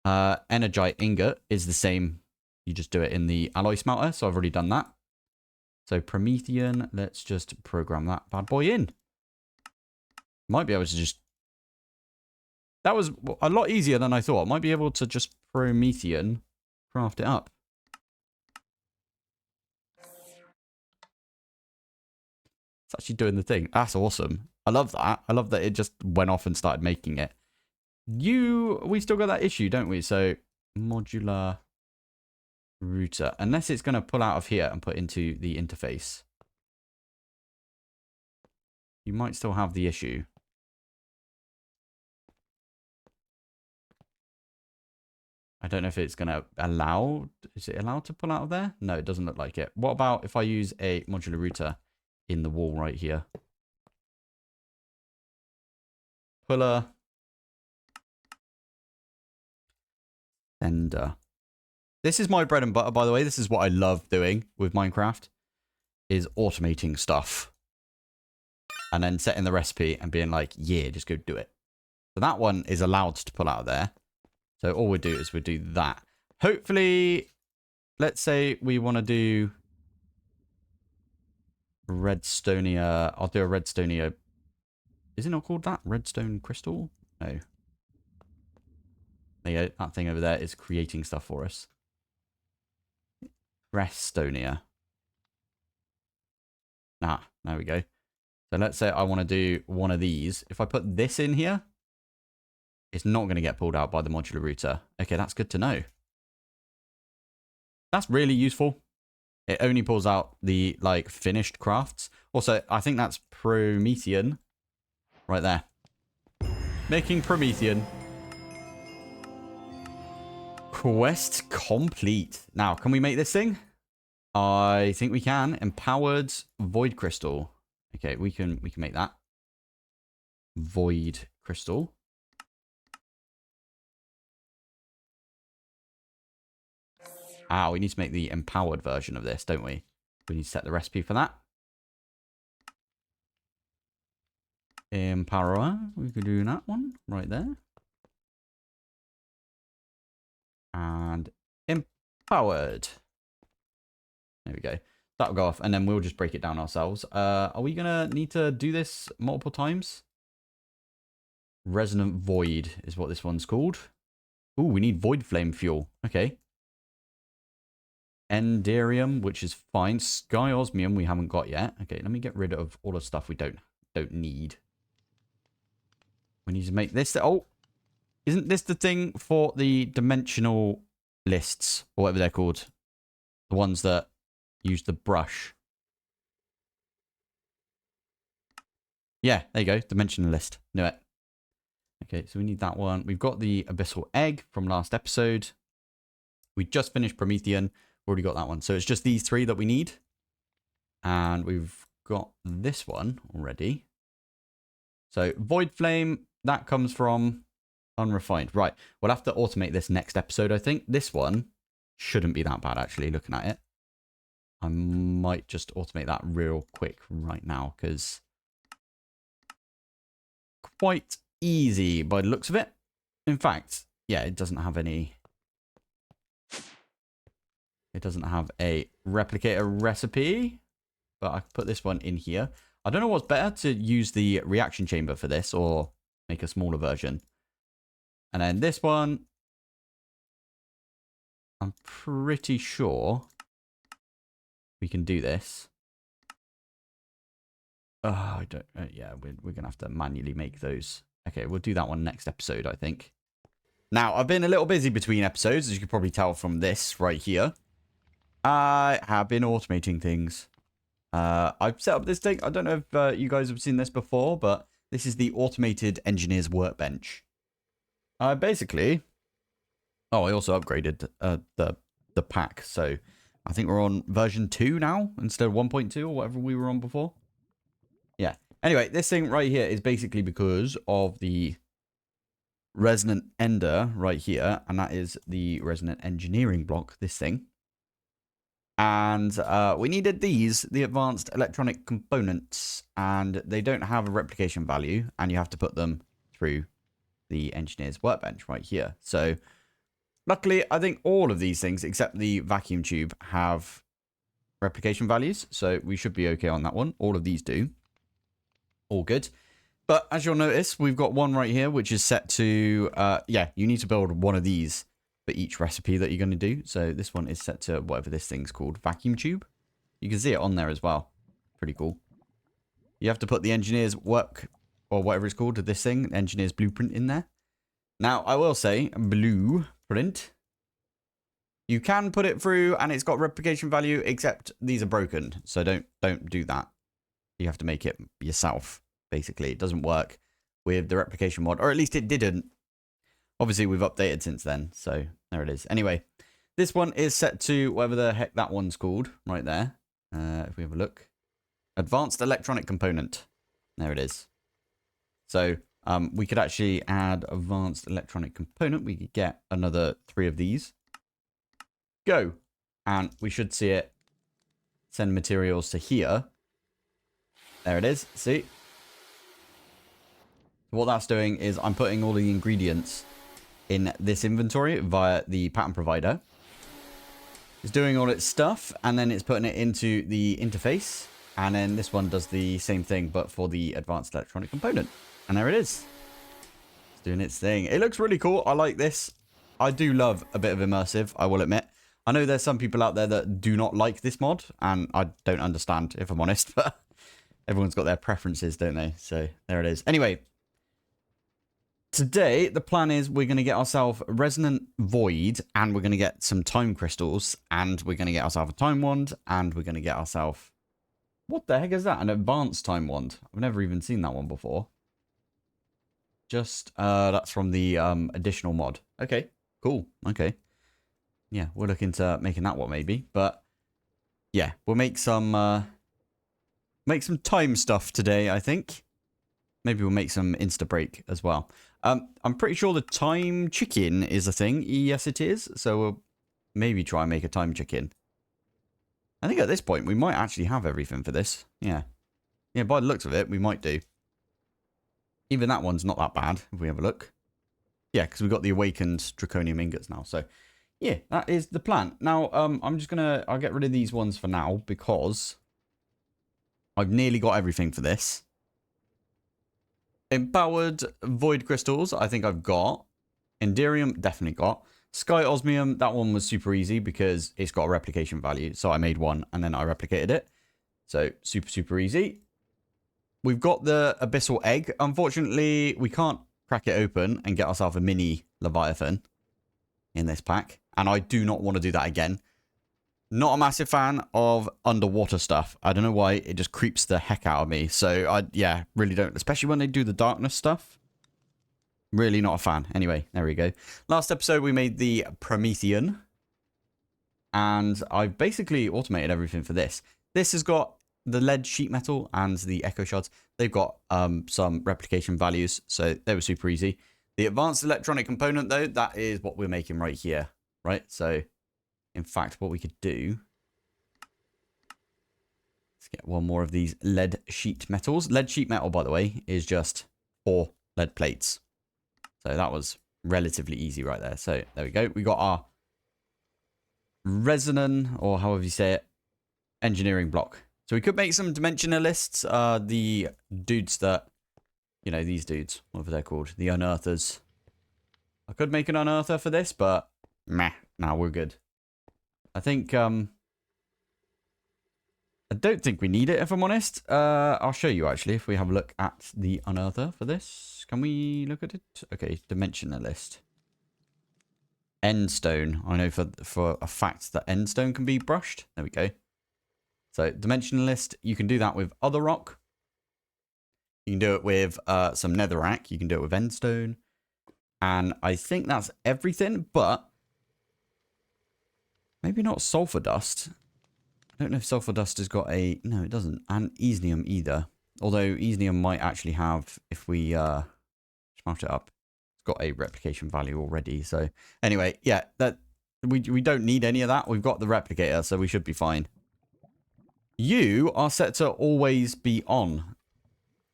energite ingot is the same. You just do it in the alloy smelter. So I've already done that. So Promethean, let's just program that bad boy in. Might be able to just... That was a lot easier than I thought. Might be able to just Promethean craft it up. It's actually doing the thing. That's awesome. I love that. I love that it just went off and started making it. We still got that issue, don't we? So modular router, unless it's going to pull out of here and put into the interface, you might still have the issue. I don't know if it's going to allow... Is it allowed to pull out of there? No, it doesn't look like it. What about if I use a modular router in the wall right here? Puller. Sender. This is my bread and butter, by the way. This is what I love doing with Minecraft, is automating stuff. And then setting the recipe and being like, yeah, just go do it. So that one is allowed to pull out of there. So all we do is we do that. Hopefully, let's say we want to do redstonia. I'll do a redstonia. Is it not called that? Redstone crystal? No. There you go. That thing over there is creating stuff for us. Restonia. Ah, there we go. So let's say I want to do one of these. If I put this in here, it's not going to get pulled out by the modular router. Okay, that's good to know. That's really useful. It only pulls out the, like, finished crafts. Also, I think that's Promethean. Right there. Making Promethean. Quest complete. Now, can we make this thing? I think we can. Empowered void crystal. Okay, we can make that. Void crystal. Ah, we need to make the empowered version of this, don't we? We need to set the recipe for that. Empower. We could do that one right there. And empowered. There we go. That'll go off, and then we'll just break it down ourselves. Are we going to need to do this multiple times? Resonant Void is what this one's called. Ooh, we need Void Flame Fuel. Okay. Enderium, which is fine. Sky Osmium we haven't got yet. Okay, let me get rid of all the stuff we don't need. We need to make this. Oh, isn't this the thing for the dimensional lists, or whatever they're called? The ones that use the brush. Yeah, there you go. Dimensional list. Knew it. Okay, so we need that one. We've got the Abyssal Egg from last episode. We just finished Promethean. Already got that one. So it's just these three that we need. And we've got this one already. So Void Flame, that comes from Unrefined. Right, we'll have to automate this next episode, I think. This one shouldn't be that bad, actually, looking at it. I might just automate that real quick right now, because quite easy by the looks of it. In fact, yeah, it doesn't have any... It doesn't have a replicator recipe, but I can put this one in here. I don't know what's better, to use the reaction chamber for this or make a smaller version. And then this one, I'm pretty sure we can do this. Oh, I don't, yeah, we're going to have to manually make those. Okay, we'll do that one next episode, I think. Now, I've been a little busy between episodes, as you can probably tell from this right here. I have been automating things. I've set up this thing. I don't know if you guys have seen this before, but this is the automated engineer's workbench. Basically, oh, I also upgraded the pack. So I think we're on version 2 now instead of 1.2 or whatever we were on before. Yeah. Anyway, this thing right here is basically because of the resonant ender right here, and that is the resonant engineering block, this thing. And we needed these, the advanced electronic components, and they don't have a replication value, and you have to put them through the engineer's workbench right here. So luckily, I think all of these things, except the vacuum tube, have replication values. So we should be okay on that one. All of these do. All good. But as you'll notice, we've got one right here, which is set to, yeah, you need to build one of these for each recipe that you're going to do. So this one is set to whatever this thing's called, vacuum tube. You can see it on there as well. Pretty cool. You have to put the engineer's work, or whatever it's called, to this thing, engineer's blueprint in there. Now, I will say, blueprint. You can put it through and it's got replication value, except these are broken. So don't do that. You have to make it yourself, basically. It doesn't work with the replication mod, or at least it didn't. Obviously, we've updated since then, so there it is. Anyway, this one is set to whatever the heck that one's called, right there. If we have a look. Advanced electronic component. There it is. So we could actually add advanced electronic component. We could get another 3 of these. Go. And we should see it send materials to here. There it is. See? What that's doing is I'm putting all the ingredients in this inventory via the pattern provider. It's doing all its stuff, and then it's putting it into the interface. And then this one does the same thing, but for the advanced electronic component. And there it is. It's doing its thing. It looks really cool. I like this. I do love a bit of immersive, I will admit. I know there's some people out there that do not like this mod, and I don't understand, if I'm honest, but everyone's got their preferences, don't they? So there it is. Anyway, today the plan is we're going to get ourselves resonant void, and we're going to get some time crystals, and we're going to get ourselves a time wand, and we're going to get ourselves... What the heck is that? An advanced time wand. I've never even seen that one before. Just, that's from the additional mod. Okay, cool. Okay. Yeah, we'll look into making that one maybe. But, yeah, we'll make some time stuff today, I think. Maybe we'll make some Insta break as well. I'm pretty sure the time chicken is a thing. Yes, it is. So we'll maybe try and make a time chicken. I think at this point, we might actually have everything for this. Yeah. Yeah, by the looks of it, we might do. Even that one's not that bad, if we have a look. Yeah, because we've got the awakened draconium ingots now. So, yeah, that is the plan. Now, I'm just going to... I'll get rid of these ones for now, because I've nearly got everything for this. Empowered void crystals, I think I've got. Enderium, definitely got. Sky Osmium, that one was super easy because it's got a replication value. So I made one and then I replicated it. So super, super easy. We've got the Abyssal Egg. Unfortunately, we can't crack it open and get ourselves a mini Leviathan in this pack. And I do not want to do that again. Not a massive fan of underwater stuff. I don't know why. It just creeps the heck out of me. So, yeah, really don't. Especially when they do the darkness stuff. Really not a fan. Anyway, there we go. Last episode, we made the Promethean. And I've basically automated everything for this. This has got the lead sheet metal and the echo shards. They've got some replication values. So they were super easy. The advanced electronic component, though, that is what we're making right here. Right? So, in fact, what we could do... Let's get one more of these lead sheet metals. Lead sheet metal, by the way, is just 4 lead plates. So that was relatively easy right there. So there we go. We got our resonant, or however you say it, engineering block. So we could make some dimensionalists. The dudes that, you know, these dudes, whatever they're called, the unearthers. I could make an unearther for this, but meh, nah, we're good. I think, I don't think we need it, if I'm honest. I'll show you, actually, if we have a look at the unearther for this. Can we look at it? Okay, dimensionalist. Endstone. I know for a fact that endstone can be brushed. There we go. So, dimensionalist, you can do that with other rock. You can do it with some netherrack. You can do it with endstone. And I think that's everything, but maybe not sulfur dust. I don't know if sulfur dust has got a... No, it doesn't. And Easnium either. Although Easnium might actually have, if we smelt it up, it's got a replication value already. So anyway, yeah, that we don't need any of that. We've got the replicator, so we should be fine. You are set to always be on.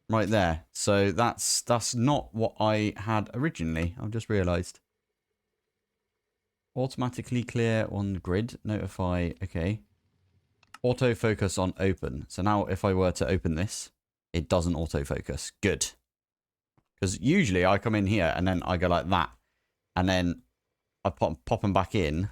Right there. So that's not what I had originally. I've just realised. Automatically clear on grid. Notify. Okay. Autofocus on open. So now if I were to open this, it doesn't autofocus. Good. Because usually I come in here and then I go like that. And then I pop them back in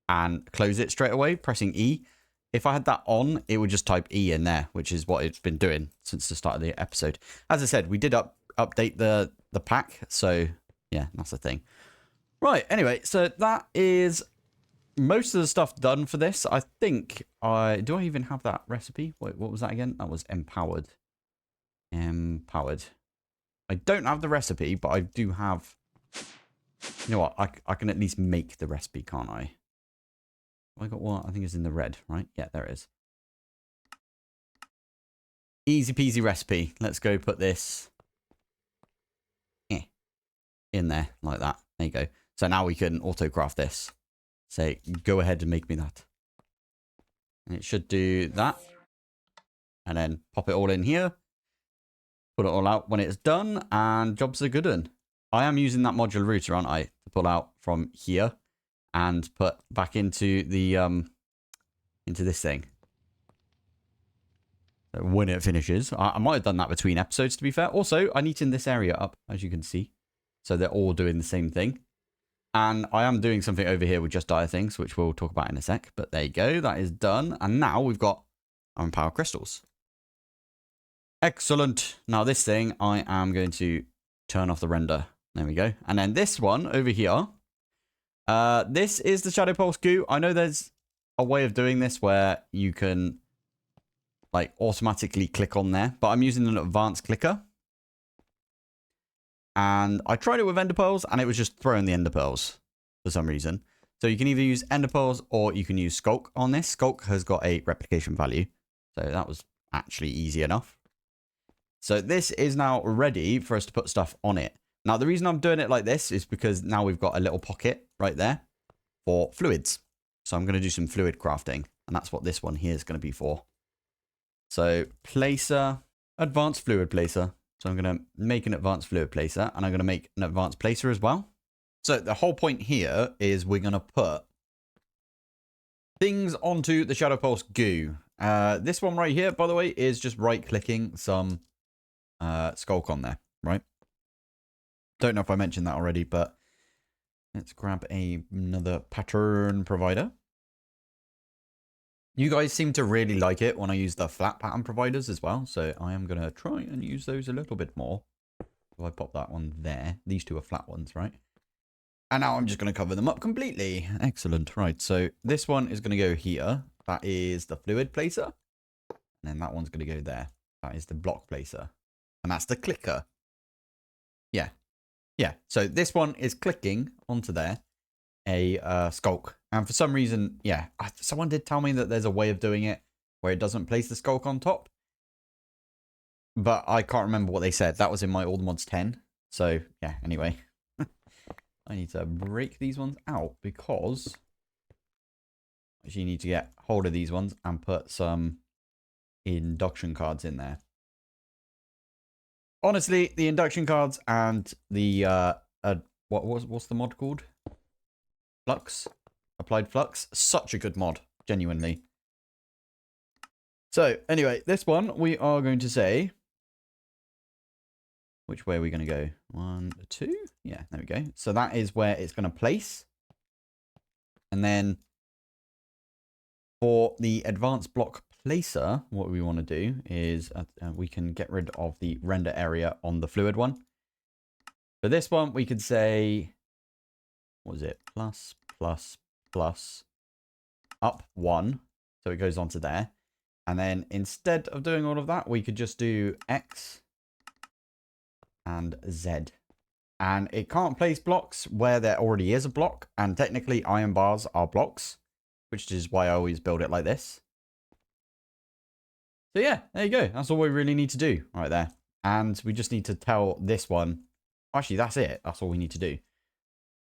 and close it straight away, pressing E. If I had that on, it would just type E in there, which is what it's been doing since the start of the episode. As I said, we did update the pack. So Yeah, that's the thing. Right, anyway, so that is most of the stuff done for this. I think do I even have that recipe? Wait, what was that again? That was empowered. Empowered. I don't have the recipe, but I do have... You know what? I can at least make the recipe, can't I? I got what? I think it's in the red, right? Yeah, there it is. Easy peasy recipe. Let's go put this in there like that. There you go. So now we can auto-craft this. Say, go ahead and make me that. And it should do that. And then pop it all in here. Put it all out when it's done. And jobs are good one. I am using that modular router, aren't I? To pull out from here. And put back into the into this thing. So when it finishes. I might have done that between episodes, to be fair. Also, I neatened this area up, as you can see. So they're all doing the same thing. And I am doing something over here with just dire things, which we'll talk about in a sec. But there you go. That is done. And now we've got our power crystals. Excellent. Now this thing, I am going to turn off the render. There we go. And then this one over here. This is the Shadow Pulse goo. I know there's a way of doing this where you can like automatically click on there. But I'm using an advanced clicker. And I tried it with ender pearls and it was just throwing the ender pearls for some reason. So you can either use ender pearls or you can use Skulk on this. Skulk has got a replication value. So that was actually easy enough. So this is now ready for us to put stuff on it. Now the reason I'm doing it like this is because now we've got a little pocket right there for fluids. So I'm going to do some fluid crafting. And that's what this one here is going to be for. So placer, advanced fluid placer. So I'm going to make an advanced fluid placer and I'm going to make an advanced placer as well. So the whole point here is we're going to put things onto the Shadow Pulse goo. This one right here, by the way, is just right clicking some Skulk on there, right? Don't know if I mentioned that already, but let's grab another pattern provider. You guys seem to really like it when I use the flat pattern providers as well. So I am going to try and use those a little bit more. So I pop that one there. These two are flat ones, right? And now I'm just going to cover them up completely. Excellent. Right. So this one is going to go here. That is the fluid placer. And then that one's going to go there. That is the block placer. And that's the clicker. Yeah. Yeah. So this one is clicking onto there. A Skulk. And for some reason, yeah, someone did tell me that there's a way of doing it where it doesn't place the Skulk on top. But I can't remember what they said. That was in my Old Mods 10. So, yeah, anyway. I need to break these ones out because I actually need to get hold of these ones and put some induction cards in there. Honestly, the induction cards and the, what's the mod called? Flux. Applied Flux. Such a good mod. Genuinely. So, anyway, this one we are going to say... Which way are we going to go? 1, 2? Yeah, there we go. So that is where it's going to place. And then for the advanced block placer, what we want to do is we can get rid of the render area on the fluid one. For this one, we could say... What was it? Plus, plus, plus, up 1. So it goes onto there. And then instead of doing all of that, we could just do X and Z. And it can't place blocks where there already is a block. And technically iron bars are blocks, which is why I always build it like this. So yeah, there you go. That's all we really need to do right there. And we just need to tell this one. Actually, that's it. That's all we need to do.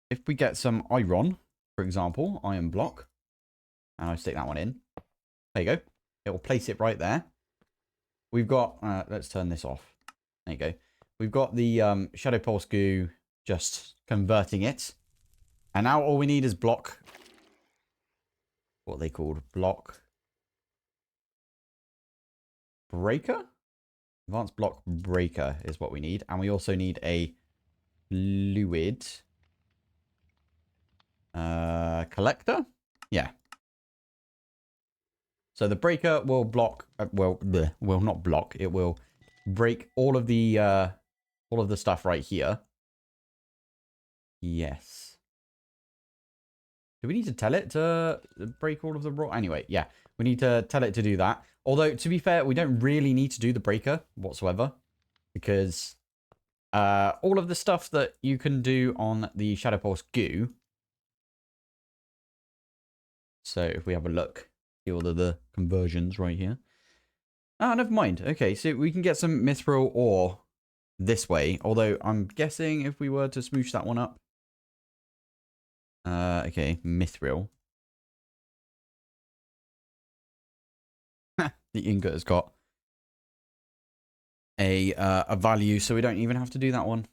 If we get some iron, for example, iron block, and I stick that one in, there you go. It will place it right there. We've got, let's turn this off. There you go. We've got the Shadow Pulse goo just converting it. And now all we need is block. What are they called? Block breaker? Advanced block breaker is what we need. And we also need a fluid collector. Yeah. So the breaker will block, will not block. It will break all of the stuff right here. Yes. Do we need to tell it to break all of the raw? Anyway, yeah. We need to tell it to do that. Although, to be fair, we don't really need to do the breaker whatsoever. Because all of the stuff that you can do on the Shadow Pulse goo. So if we have a look, see all of the conversions right here. Ah, never mind. Okay, so we can get some mithril ore this way. Although I'm guessing if we were to smoosh that one up. Okay, mithril. The ingot has got a value, so we don't even have to do that one.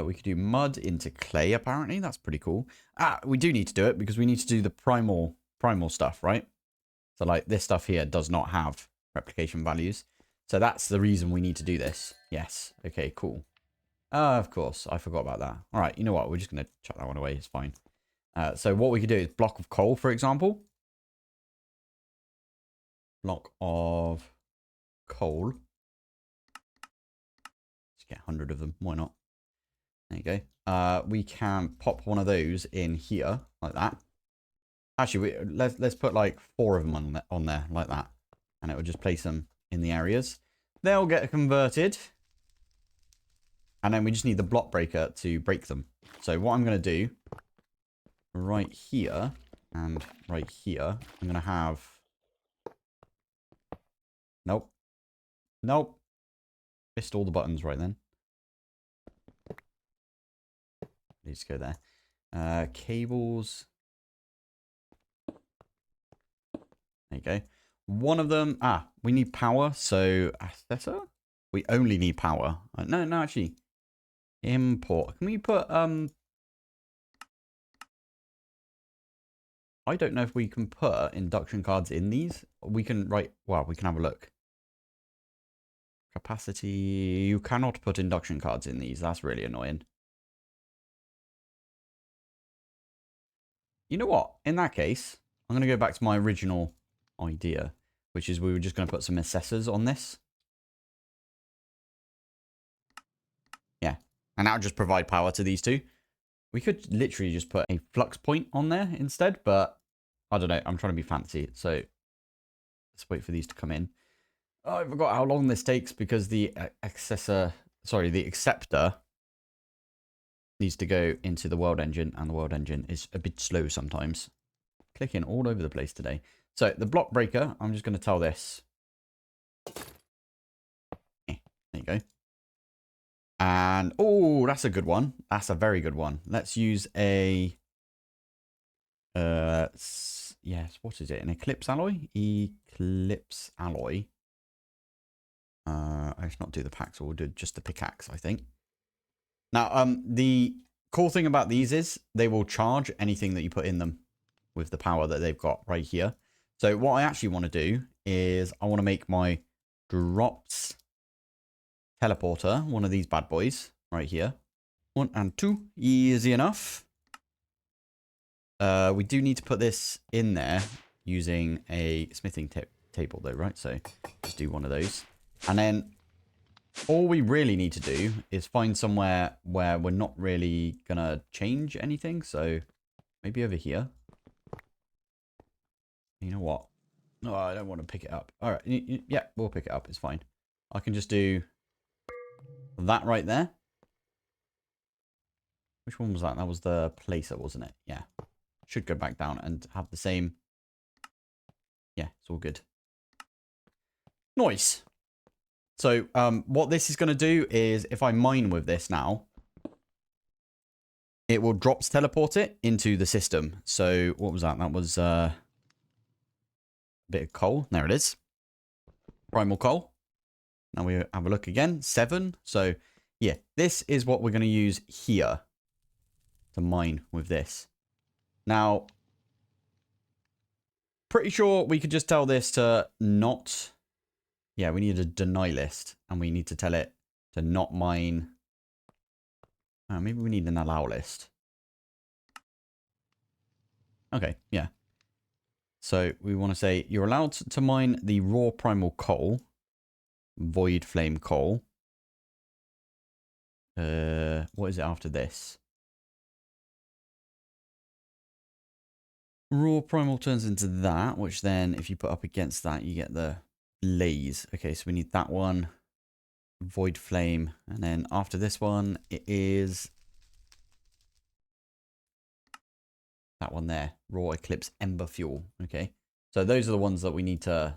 We could do mud into clay, apparently. That's pretty cool. Ah, we do need to do it because we need to do the primal stuff, right? So, like, this stuff here does not have replication values. So that's the reason we need to do this. Yes. Okay, cool. Of course. I forgot about that. All right, you know what? We're just going to chuck that one away. It's fine. So what we could do is block of coal, for example. Block of coal. Let's get 100 of them. Why not? There you go. We can pop one of those in here like that. Actually, let's put like 4 of them on there like that, and it will just place them in the areas. They'll get converted, and then we just need the block breaker to break them. So what I'm going to do right here and right here, I'm going to have. Nope. Nope. Missed all the buttons right then. Let's go there. Cables. There you go. One of them. Ah, we need power. So, assessor? We only need power. No, actually. Import. Can we put, I don't know if we can put induction cards in these. We can, right. Well, we can have a look. Capacity. You cannot put induction cards in these. That's really annoying. You know what? In that case, I'm going to go back to my original idea, which is we were just going to put some assessors on this. Yeah. And that'll just provide power to these two. We could literally just put a flux point on there instead, but I don't know. I'm trying to be fancy. So let's wait for these to come in. Oh, I forgot how long this takes because the the acceptor needs to go into the world engine, and the world engine is a bit slow sometimes. Clicking all over the place today. So the block breaker, I'm just going to tell this. There you go. And, oh, that's a good one. That's a very good one. Let's use a, yes, what is it? An Eclipse alloy? Eclipse alloy. Let's not do the packs, we'll do just the pickaxe, I think. Now, the cool thing about these is they will charge anything that you put in them with the power that they've got right here. So what I actually want to do is I want to make my drops teleporter, one of these bad boys right here. 1 and 2, easy enough. We do need to put this in there using a smithing table though, right? So just do one of those. And then all we really need to do is find somewhere where we're not really going to change anything. So maybe over here. You know what? No, I don't want to pick it up. All right. Yeah, we'll pick it up. It's fine. I can just do that right there. Which one was that? That was the placer, wasn't it? Yeah. Should go back down and have the same. Yeah, it's all good. Nice. So what this is going to do is if I mine with this now, it will drops teleport it into the system. So what was that? That was a bit of coal. There it is. Primal coal. Now we have a look again. 7. So yeah, this is what we're going to use here to mine with this. Now, pretty sure we could just tell this to not. Yeah, we need a deny list, and we need to tell it to not mine. Maybe we need an allow list. Okay, yeah. So we want to say you're allowed to mine the raw primal coal, void flame coal. What is it after this? Raw primal turns into that, which then if you put up against that, you get the blaze. Okay, so we need that one. Void flame. And then after this one, it is that one there. Raw eclipse ember fuel. Okay. So those are the ones that we need to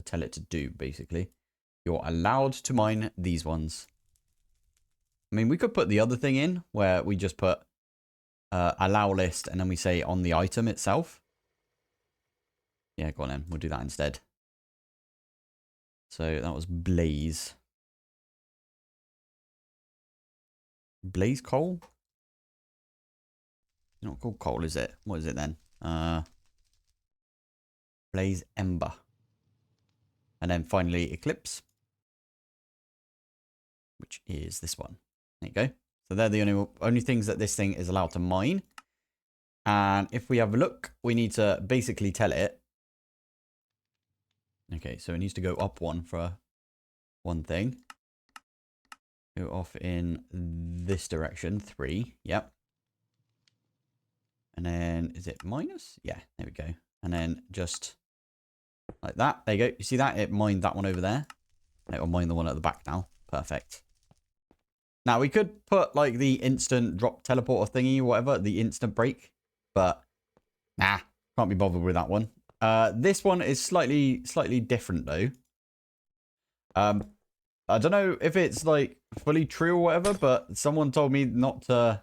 tell it to do, basically. You're allowed to mine these ones. I mean, we could put the other thing in where we just put allow list and then we say on the item itself. Yeah, go on then. We'll do that instead. So that was blaze. Blaze coal? It's not called coal, is it? What is it then? Blaze ember. And then finally eclipse, which is this one. There you go. So they're the only things that this thing is allowed to mine. And if we have a look, we need to basically tell it. Okay, so it needs to go up one for one thing. Go off in this direction, 3. Yep. And then, is it minus? Yeah, there we go. And then just like that. There you go. You see that? It mined that one over there. It will mine the one at the back now. Perfect. Now, we could put like the instant drop teleporter thingy or whatever, the instant break. But, nah, can't be bothered with that one. This one is slightly different, though. I don't know if it's like fully true or whatever, but someone told me not to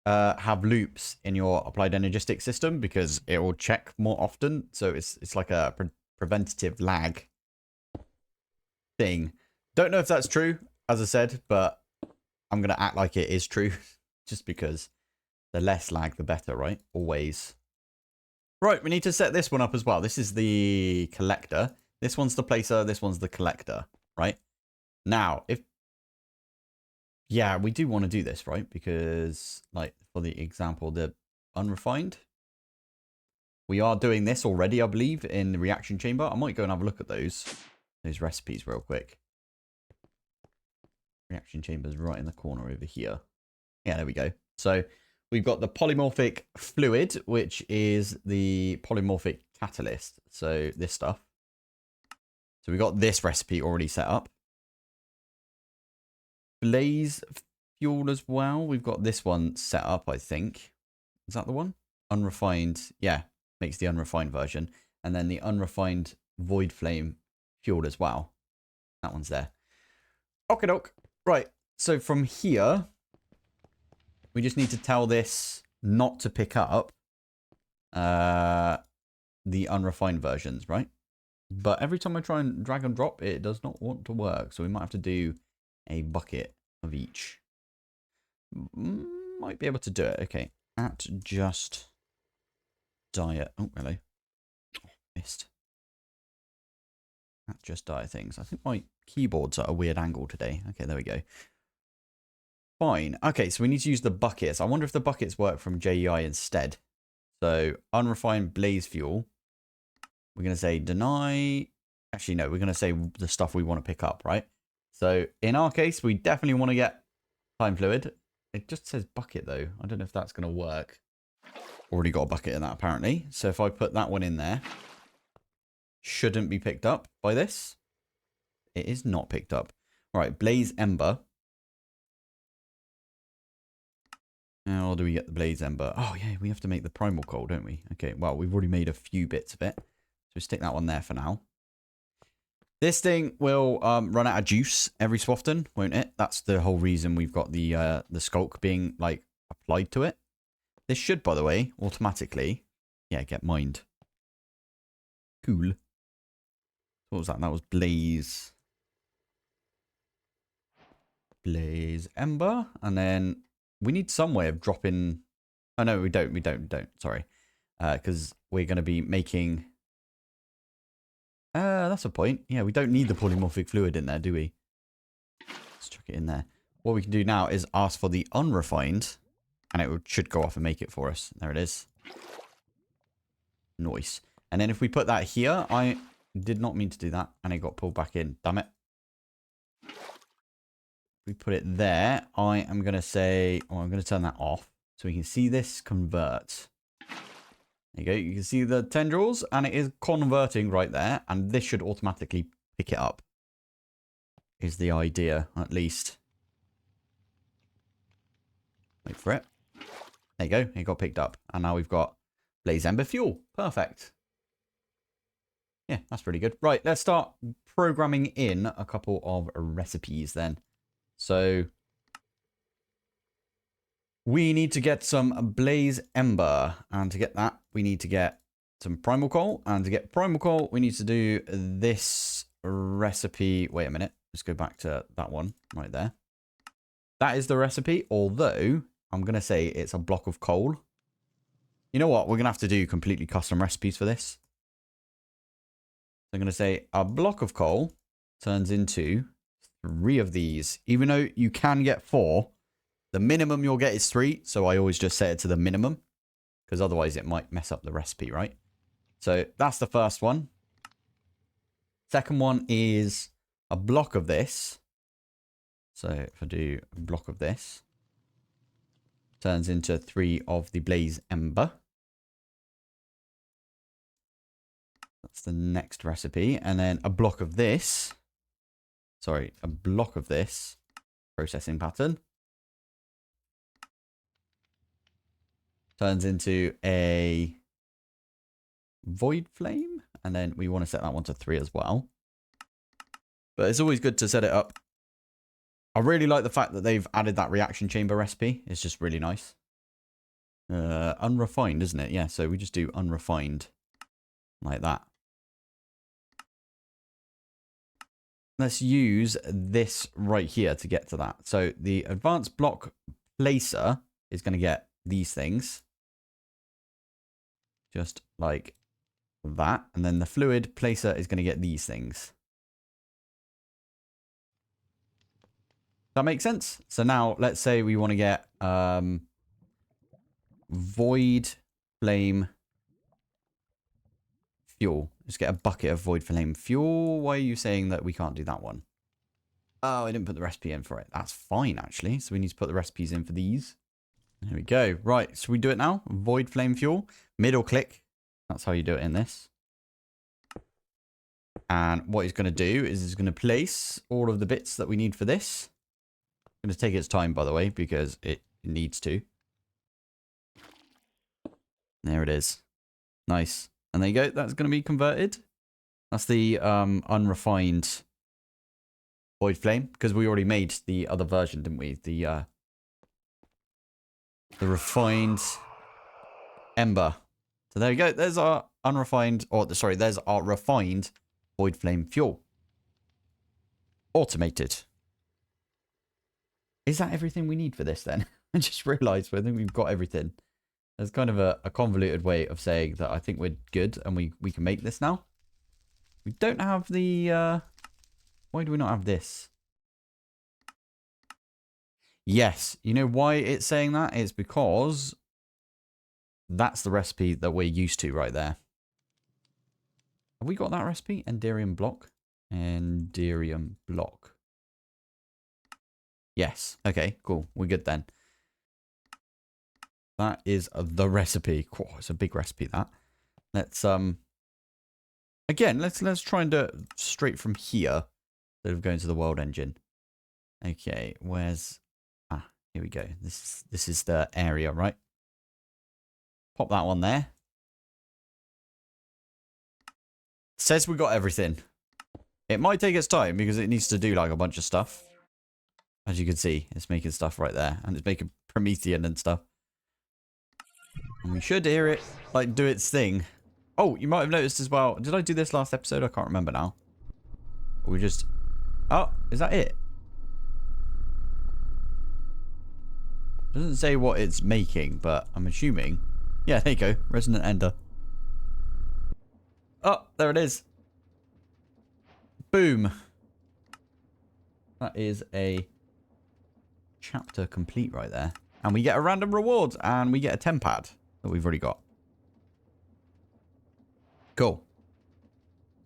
have loops in your applied energistics system because it will check more often. So it's like a preventative lag thing. Don't know if that's true, as I said, but I'm going to act like it is true just because the less lag, the better, right? Always. Right, we need to set this one up as well. This is the collector. This one's the placer. This one's the collector, right? Now, yeah, we do want to do this, right? Because, like, for the example, the unrefined. We are doing this already, I believe, in the reaction chamber. I might go and have a look at those recipes real quick. Reaction chamber's right in the corner over here. Yeah, there we go. So we've got the polymorphic fluid, which is the polymorphic catalyst. So this stuff. So we got this recipe already set up. Blaze fuel as well. We've got this one set up, I think. Is that the one? Unrefined. Yeah, makes the unrefined version. And then the unrefined void flame fuel as well. That one's there. Okay, doke. Right. So from here, we just need to tell this not to pick up the unrefined versions, right? But every time I try and drag and drop, it does not want to work. So we might have to do a bucket of each. Might be able to do it. Okay. At just diet. Oh, hello. Oh, missed. At just diet things. I think my keyboard's at a weird angle today. Okay, there we go. Fine. Okay, so we need to use the buckets. I wonder if the buckets work from JEI instead. So unrefined blaze fuel. We're going to say deny. Actually, no, we're going to say the stuff we want to pick up, right? So in our case, we definitely want to get time fluid. It just says bucket, though. I don't know if that's going to work. Already got a bucket in that, apparently. So if I put that one in there, shouldn't be picked up by this. It is not picked up. All right, blaze ember. How do we get the blaze ember? Oh, yeah, we have to make the primal coal, don't we? Okay, well, we've already made a few bits of it. So stick that one there for now. This thing will run out of juice every so often, won't it? That's the whole reason we've got the skulk being like applied to it. This should, by the way, automatically, yeah, get mined. Cool. What was that? That was blaze. Blaze ember. And then we need some way of dropping. Oh, no, we don't. Sorry. Because we're going to be making. That's a point. Yeah, we don't need the polymorphic fluid in there, do we? Let's chuck it in there. What we can do now is ask for the unrefined. And it should go off and make it for us. There it is. Nice. And then if we put that here, I did not mean to do that. And it got pulled back in. Damn it. we put it there. I am going to say, oh, I'm going to turn that off so we can see this convert. There you go. You can see the tendrils and it is converting right there. And this should automatically pick it up. Is the idea, at least. Wait for it. There you go. It got picked up. And now we've got Blaze Ember Fuel. Perfect. Yeah, that's pretty good. Right, let's start programming in a couple of recipes then. So we need to get some Blaze Ember. And to get that, we need to get some Primal Coal. And to get Primal Coal, we need to do this recipe. Wait a minute. Let's go back to that one right there. That is the recipe, although I'm going to say it's a block of coal. You know what? We're going to have to do completely custom recipes for this. I'm going to say a block of coal turns into 3 of these. Even though you can get 4, the minimum you'll get is 3. So I always just set it to the minimum because otherwise it might mess up the recipe, right? So that's the first one. Second one is a block of this. So if I do a block of this, turns into 3 of the Blaze Ember. That's the next recipe. And then a block of this. Sorry, a block of this processing pattern. Turns into a Void Flame. And then we want to set that one to 3 as well. But it's always good to set it up. I really like the fact that they've added that reaction chamber recipe. It's just really nice. Unrefined, isn't it? Yeah, so we just do unrefined like that. Let's use this right here to get to that. So the advanced block placer is going to get these things. Just like that. And then the fluid placer is going to get these things. That makes sense? So now let's say we want to get void flame fuel. Just get a bucket of void flame fuel. Why are you saying that we can't do that one? Oh, I didn't put the recipe in for it. That's fine, actually. So we need to put the recipes in for these. There we go. Right, so we do it now. Void flame fuel. Middle click. That's how you do it in this. And what he's going to do is he's going to place all of the bits that we need for this. It's going to take its time, by the way, because it needs to. There it is. Nice. And there you go. That's going to be converted. That's the unrefined void flame, because we already made the other version, didn't we? The refined ember. So there you go. There's our unrefined, or sorry, there's our refined void flame fuel. Automated. Is that everything we need for this then? I just realized I think we've got everything. There's kind of a convoluted way of saying that I think we're good and we can make this now. We don't have the... why do we not have this? Yes. You know why it's saying that? It's because that's the recipe that we're used to right there. Have we got that recipe? Enderium block? Enderium block. Yes. Okay, cool. We're good then. That is the recipe. Cool. It's a big recipe, that. Let's again, let's try and do it straight from here instead of going to the world engine. Okay, where's here we go. This is the area, right? Pop that one there. Says we got everything. It might take its time because it needs to do like a bunch of stuff. As you can see, it's making stuff right there. And it's making Promethean and stuff. And we should hear it, like, do its thing. Oh, you might have noticed as well. Did I do this last episode? I can't remember now. Or we just... Oh, is that it? It doesn't say what it's making, but I'm assuming... Yeah, there you go. Resonant Ender. Oh, there it is. Boom. That is a chapter complete right there. And we get a random reward. And we get a 10 pad that we've already got. Cool.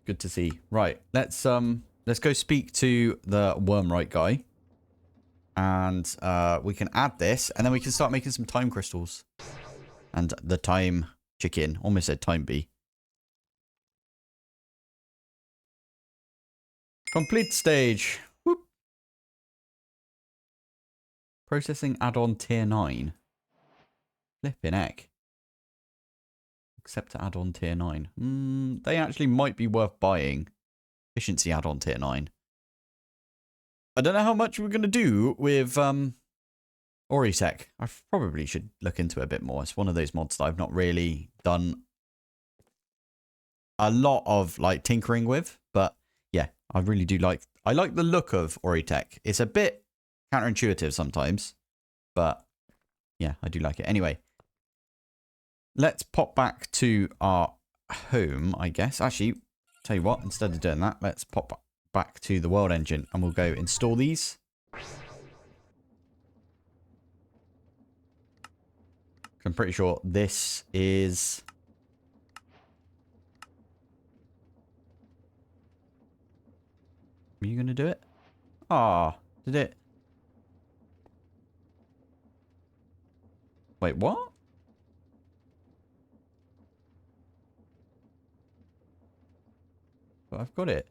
Good to see. Right. Let's go speak to the Wormright guy. And we can add this, and then we can start making some time crystals. And the time chicken. Almost said time bee. Complete stage. Whoop. Processing add-on tier 9. Flipping heck. Except to add-on tier 9. They actually might be worth buying. Efficiency add-on tier 9. I don't know how much we're going to do with Oritech. I probably should look into it a bit more. It's one of those mods that I've not really done a lot of like tinkering with. But yeah, I really do like... I like the look of Oritech. It's a bit counterintuitive sometimes. But yeah, I do like it. Anyway, let's pop back to our home, I guess. Actually, tell you what, instead of doing that, let's pop back to the world engine and we'll go install these. I'm pretty sure this is... Are you going to do it? Ah, did it? Wait, what? But I've got it.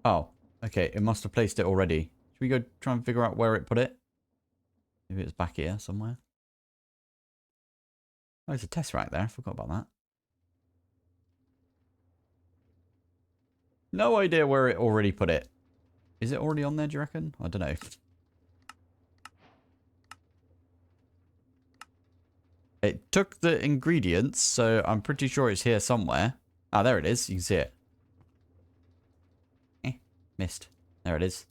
Oh, okay. It must have placed it already. Should we go try and figure out where it put it? Maybe it's back here somewhere. Oh, there's a test rack there. I forgot about that. No idea where it already put it. Is it already on there, do you reckon? I don't know. It took the ingredients, so I'm pretty sure it's here somewhere. Ah, there it is. You can see it. Missed. There it is.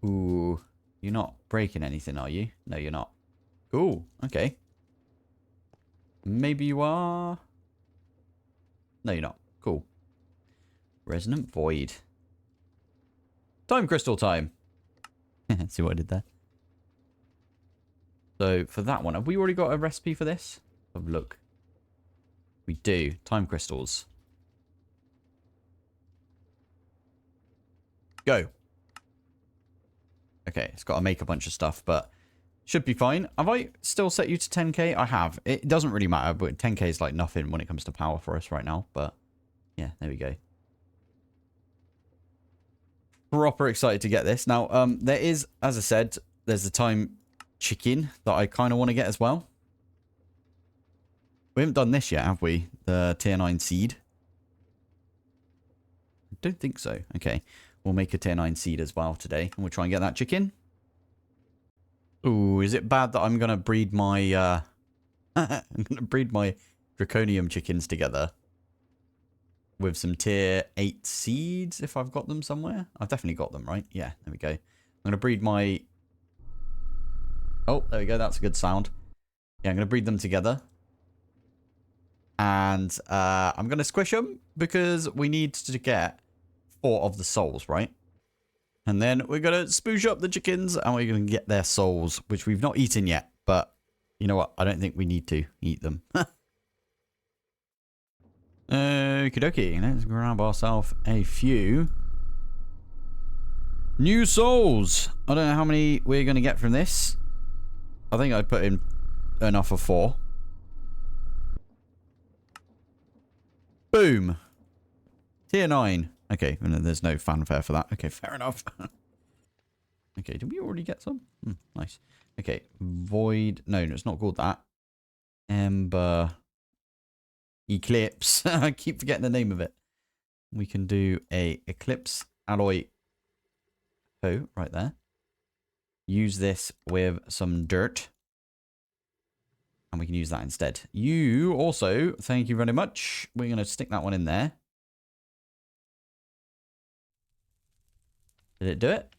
Ooh. You're not breaking anything, are you? No, you're not. Cool. Okay. Maybe you are. No, you're not. Cool. Resonant Void. Time crystal time. See what I did there? So, for that one, have we already got a recipe for this? Have a look. We do. Time crystals. Go. Okay, it's got to make a bunch of stuff, but should be fine. Have I still set you to 10k? I have. It doesn't really matter, but 10k is like nothing when it comes to power for us right now. But yeah, there we go. Proper excited to get this. Now, there is, as I said, there's the time chicken that I kind of want to get as well. We haven't done this yet, have we? The tier 9 seed. I don't think so. Okay. We'll make a tier 9 seed as well today. And we'll try and get that chicken. Ooh, is it bad that I'm going to breed my... I'm going to breed my draconium chickens together? With some tier 8 seeds, if I've got them somewhere. I've definitely got them, right? Yeah, there we go. I'm going to breed my... Oh, there we go. That's a good sound. Yeah, I'm going to breed them together. And I'm going to squish them because we need to get 4 of the souls, right? And then we're going to spoosh up the chickens and we're going to get their souls, which we've not eaten yet. But you know what? I don't think we need to eat them. Okie dokie. Let's grab ourselves a few new souls. I don't know how many we're going to get from this. I think I'd put in enough for 4. Boom. Tier 9. Okay, and there's no fanfare for that. Okay, fair enough. Okay, did we already get some? Nice. Okay, Void. No, it's not called that. Ember. Eclipse. I keep forgetting the name of it. We can do a Eclipse alloy. Oh, right there. Use this with some dirt. And we can use that instead. You also, thank you very much. We're going to stick that one in there. Did it do it?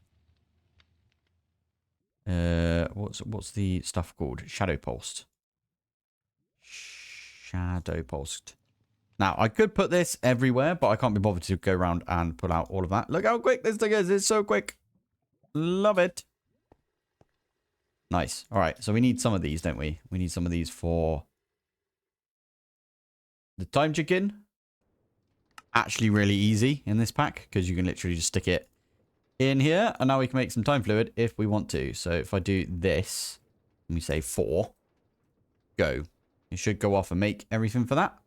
What's the stuff called? Shadow pulsed. Shadow pulsed. Now, I could put this everywhere, but I can't be bothered to go around and pull out all of that. Look how quick this thing is. It's so quick. Love it. Nice. All right. So we need some of these, don't we? We need some of these for the time chicken. Actually really easy in this pack because you can literally just stick it in here. And now we can make some time fluid if we want to. So if I do this, and we say 4, go. It should go off and make everything for that.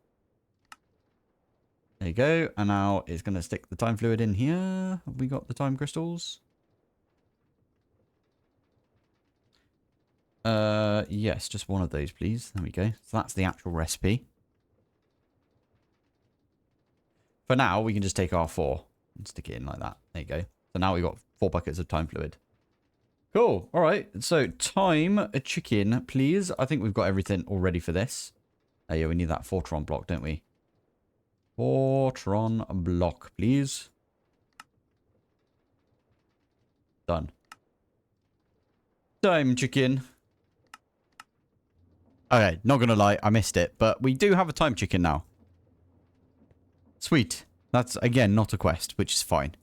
There you go. And now it's going to stick the time fluid in here. Have we got the time crystals? Yes, just one of those, please. There we go. So that's the actual recipe. For now, we can just take our 4 and stick it in like that. There you go. So now we've got 4 buckets of time fluid. Cool. All right. So time a chicken, please. I think we've got everything all ready for this. Oh, yeah, we need that Fortron block, don't we? Fortron block, please. Done. Time chicken. Okay, not gonna lie, I missed it, but we do have a time chicken now. Sweet. That's, again, not a quest, which is fine.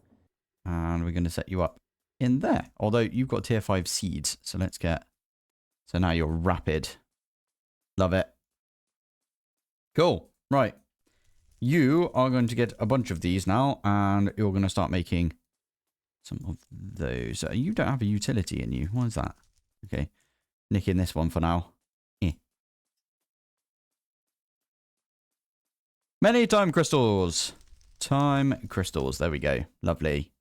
And we're gonna set you up in there. Although, you've got tier 5 seeds, so let's get... So now you're rapid. Love it. Cool. Right. You are going to get a bunch of these now, and you're going to start making some of those. You don't have a utility in you. What is that? Okay. Nicking this one for now. Many time crystals. Time crystals. There we go. Lovely.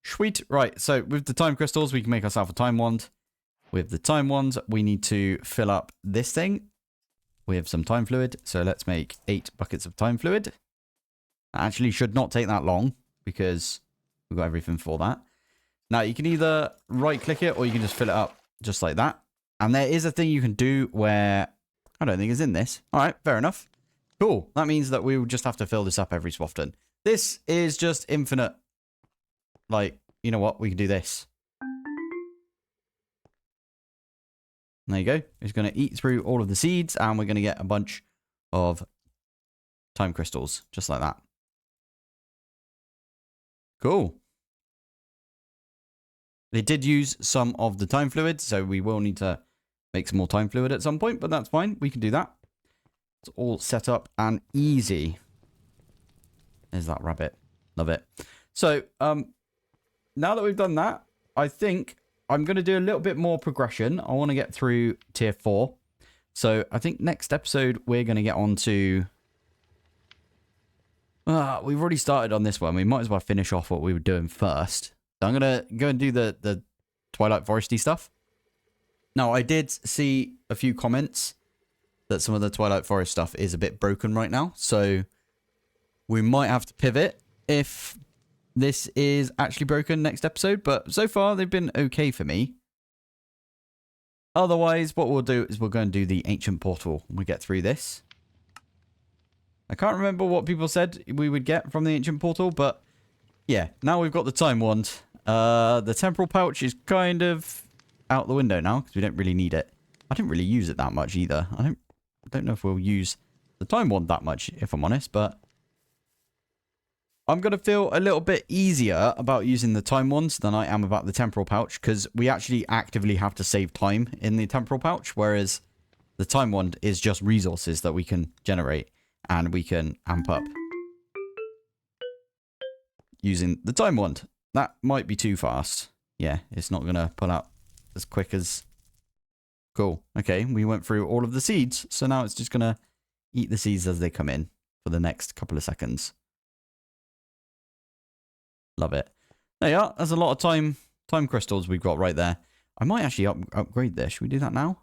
Sweet. Right. So with the time crystals, we can make ourselves a time wand. With the time wands, we need to fill up this thing with some time fluid. So let's make 8 buckets of time fluid. That actually should not take that long because we've got everything for that. Now you can either right click it or you can just fill it up just like that. And there is a thing you can do where I don't think it's in this. All right, fair enough. Cool. That means that we will just have to fill this up every so often. This is just infinite. Like, you know what? We can do this. There you go. It's going to eat through all of the seeds and we're going to get a bunch of time crystals. Just like that. Cool. It did use some of the time fluid, so we will need to make some more time fluid at some point, but that's fine. We can do that. It's all set up and easy. There's that rabbit. Love it. So, now that we've done that, I think I'm going to do a little bit more progression. I want to get through tier 4. So, I think next episode, we're going to get on to... we've already started on this one. We might as well finish off what we were doing first. So, I'm going to go and do the Twilight Foresty stuff. Now, I did see a few comments that some of the Twilight Forest stuff is a bit broken right now. So, we might have to pivot if this is actually broken next episode. But so far, they've been okay for me. Otherwise, what we'll do is we'll go and do the Ancient Portal when we get through this. I can't remember what people said we would get from the Ancient Portal, but yeah, now we've got the Time Wand. The Temporal Pouch is kind of out the window now because we don't really need it. I didn't really use it that much either. I don't know if we'll use the Time Wand that much, if I'm honest, but I'm going to feel a little bit easier about using the Time Wands than I am about the Temporal Pouch because we actually actively have to save time in the Temporal Pouch, whereas the Time Wand is just resources that we can generate and we can amp up using the Time Wand. That might be too fast. Yeah, it's not going to pull out as quick as... Cool. Okay, we went through all of the seeds, so now it's just going to eat the seeds as they come in for the next couple of seconds. Love it. There you are. There's a lot of time crystals we've got right there. I might actually upgrade this. Should we do that now?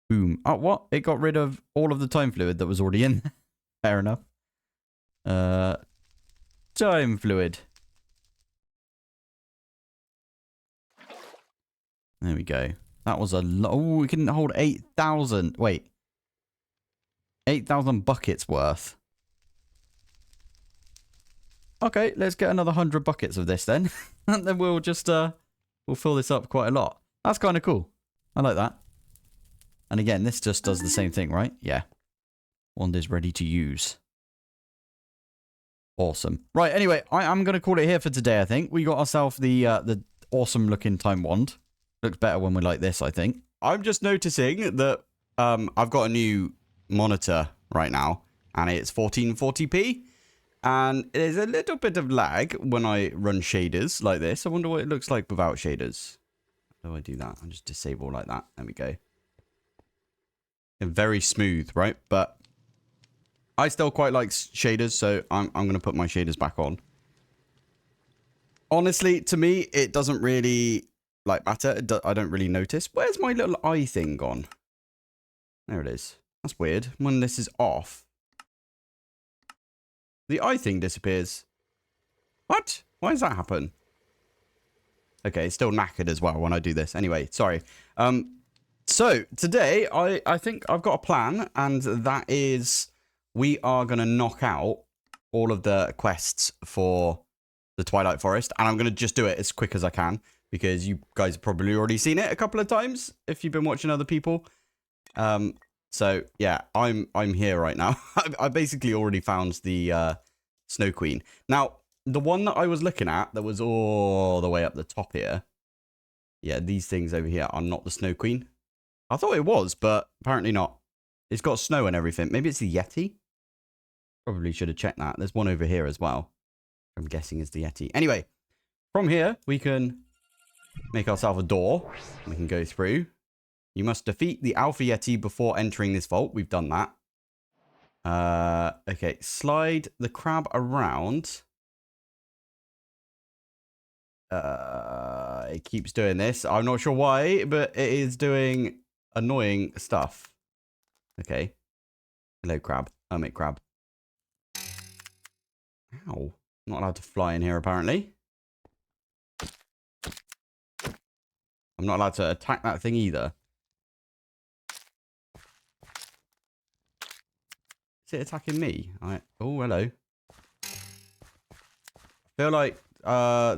Boom. Oh, what? It got rid of all of the time fluid that was already in there. Fair enough. Time fluid. There we go. That was a lot. Oh, we can hold 8,000. Wait. 8,000 buckets worth. Okay, let's get another 100 buckets of this then. And then we'll just, we'll fill this up quite a lot. That's kind of cool. I like that. And again, this just does the same thing, right? Yeah. Wand is ready to use. Awesome. Right, anyway, I'm going to call it here for today, I think. We got ourselves the awesome looking time wand. Looks better when we're like this, I think. I'm just noticing that I've got a new monitor right now, and it's 1440p. And there's a little bit of lag when I run shaders like this. I wonder what it looks like without shaders. How do I do that? I'll just disable like that. There we go. And very smooth, right? But I still quite like shaders, so I'm going to put my shaders back on. Honestly, to me, it doesn't really like matter. I don't really notice. Where's my little eye thing gone? There it is. That's weird. When this is off, the eye thing disappears. What? Why does that happen? Okay, it's still knackered as well when I do this. Anyway, sorry. So today, I think I've got a plan, and that is we are going to knock out all of the quests for the Twilight Forest, and I'm going to just do it as quick as I can, because you guys have probably already seen it a couple of times if you've been watching other people. So yeah, I'm here right now. I basically already found the Snow Queen. Now, the one that I was looking at that was all the way up the top here. Yeah, these things over here are not the Snow Queen. I thought it was, but apparently not. It's got snow and everything. Maybe it's the Yeti? Probably should have checked that. There's one over here as well. I'm guessing is the Yeti. Anyway, from here, we can make ourselves a door. We can go through. You must defeat the Alpha Yeti before entering this vault. We've done that. Okay, slide the crab around. It keeps doing this. I'm not sure why, but it is doing annoying stuff. Okay. Hello, crab. Hermit crab. Ow. Not allowed to fly in here, apparently. I'm not allowed to attack that thing either. Is it attacking me? Oh, hello. I feel like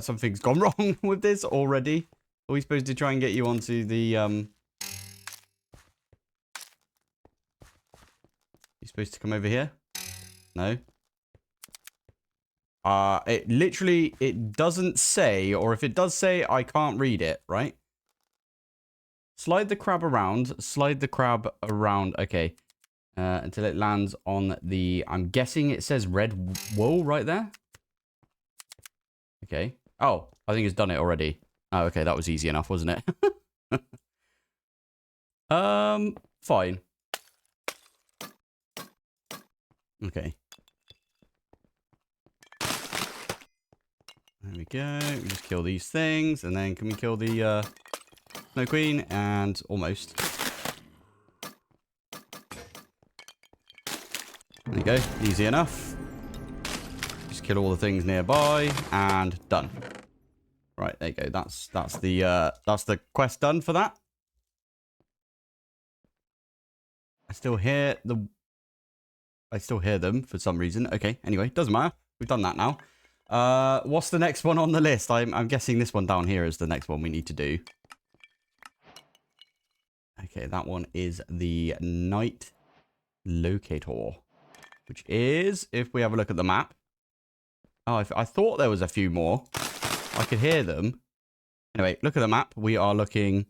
something's gone wrong with this already. Are we supposed to try and get you onto the... You supposed to come over here? No. It doesn't say, or if it does say, I can't read it, right? Slide the crab around. Slide the crab around. Okay. Until it lands on the... I'm guessing it says red wool right there. Okay. Oh, I think it's done it already. Oh, okay. That was easy enough, wasn't it? Fine. Okay. There we go. We just kill these things, and then can we kill the Snow Queen? And almost. There you go. Easy enough. Just kill all the things nearby, and done. Right, there you go. That's the quest done for that. I still hear them for some reason. Okay, anyway, doesn't matter. We've done that now. What's the next one on the list? I'm guessing this one down here is the next one we need to do. Okay, that one is the Night Locator, which is, if we have a look at the map. Oh, I thought there was a few more. I could hear them. Anyway, look at the map. We are looking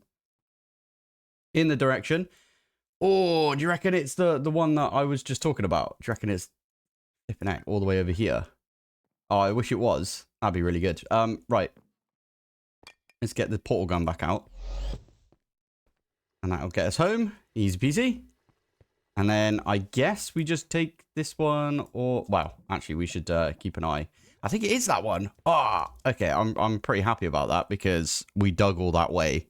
in the direction. Oh, do you reckon it's the one that I was just talking about? Do you reckon it's flipping out all the way over here? Oh, I wish it was. That'd be really good. Right. Let's get the portal gun back out. And that'll get us home. Easy peasy. And then I guess we just take this one or... Well, actually, we should keep an eye. I think it is that one. Ah, okay. I'm pretty happy about that because we dug all that way.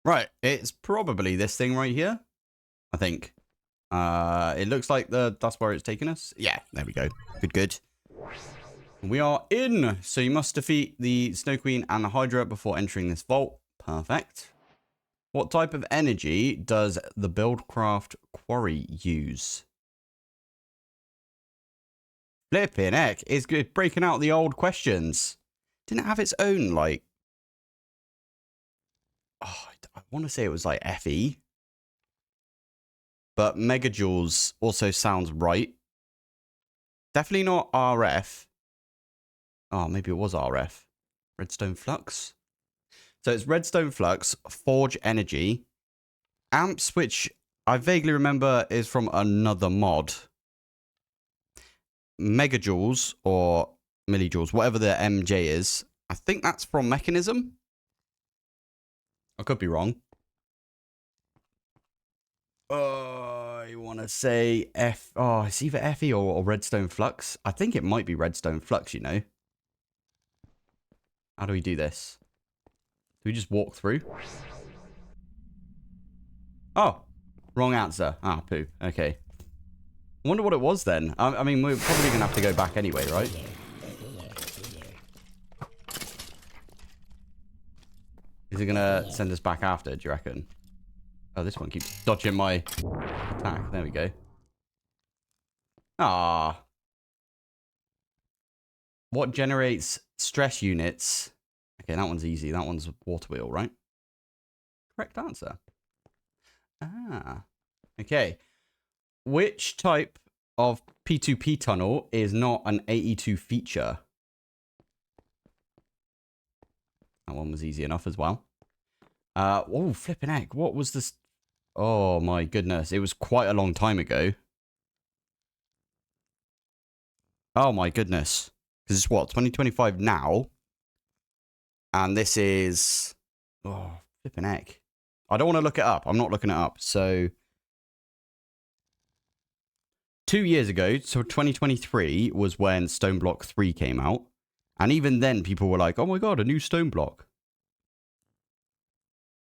Right. It's probably this thing right here. I think. It looks like that's where it's taken us. Yeah, there we go. Good. We are in. So you must defeat the Snow Queen and the Hydra before entering this vault. Perfect. What type of energy does the Buildcraft Quarry use? Flipping heck. It's good breaking out the old questions. Didn't it have its own, like... Oh, I want to say it was like FE. But megajoules also sounds right. Definitely not RF. Oh, maybe it was RF. Redstone Flux. So it's Redstone Flux, Forge Energy, Amps, which I vaguely remember is from another mod. megajoules or millijoules, whatever the MJ is. I think that's from mechanism. I could be wrong. I want to say F. Oh, it's either FE or redstone flux. I think it might be redstone flux, you know. How do we do this? Do we just walk through? Oh, wrong answer. Ah, poo. Okay. I wonder what it was then. I mean, we're probably going to have to go back anyway, right? Is it going to send us back after, do you reckon? Oh, this one keeps dodging my attack. There we go. Ah. What generates stress units? Okay, that one's easy. That one's water wheel, right? Correct answer. Ah. Okay. Which type of P2P tunnel is not an AE2 feature? That one was easy enough as well. Oh, flipping heck. What was this? Oh, my goodness. It was quite a long time ago. Oh, my goodness. Because it's what? 2025 now. And this is... Oh, flipping heck. I don't want to look it up. I'm not looking it up. So... 2 years ago, so 2023 was when Stoneblock 3 came out. And even then, people were like, oh my god, a new Stoneblock.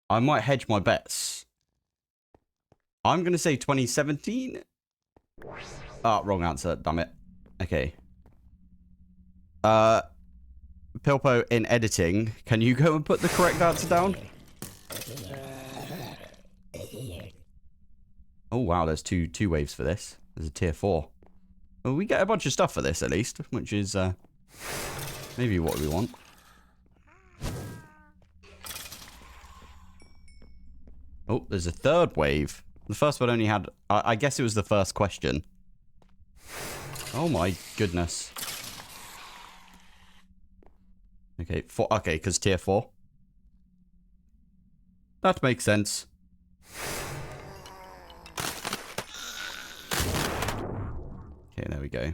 I might hedge my bets. I'm going to say 2017. Ah, wrong answer. Damn it. Okay. Pilpoh, in editing, can you go and put the correct answer down? Oh, wow. There's two waves for this. There's a tier 4. Well, we get a bunch of stuff for this, at least, which is maybe what we want. Oh, there's a third wave. The first one only had... I guess it was the first question. Oh, my goodness. Okay, okay, because tier 4. That makes sense. Okay, there we go.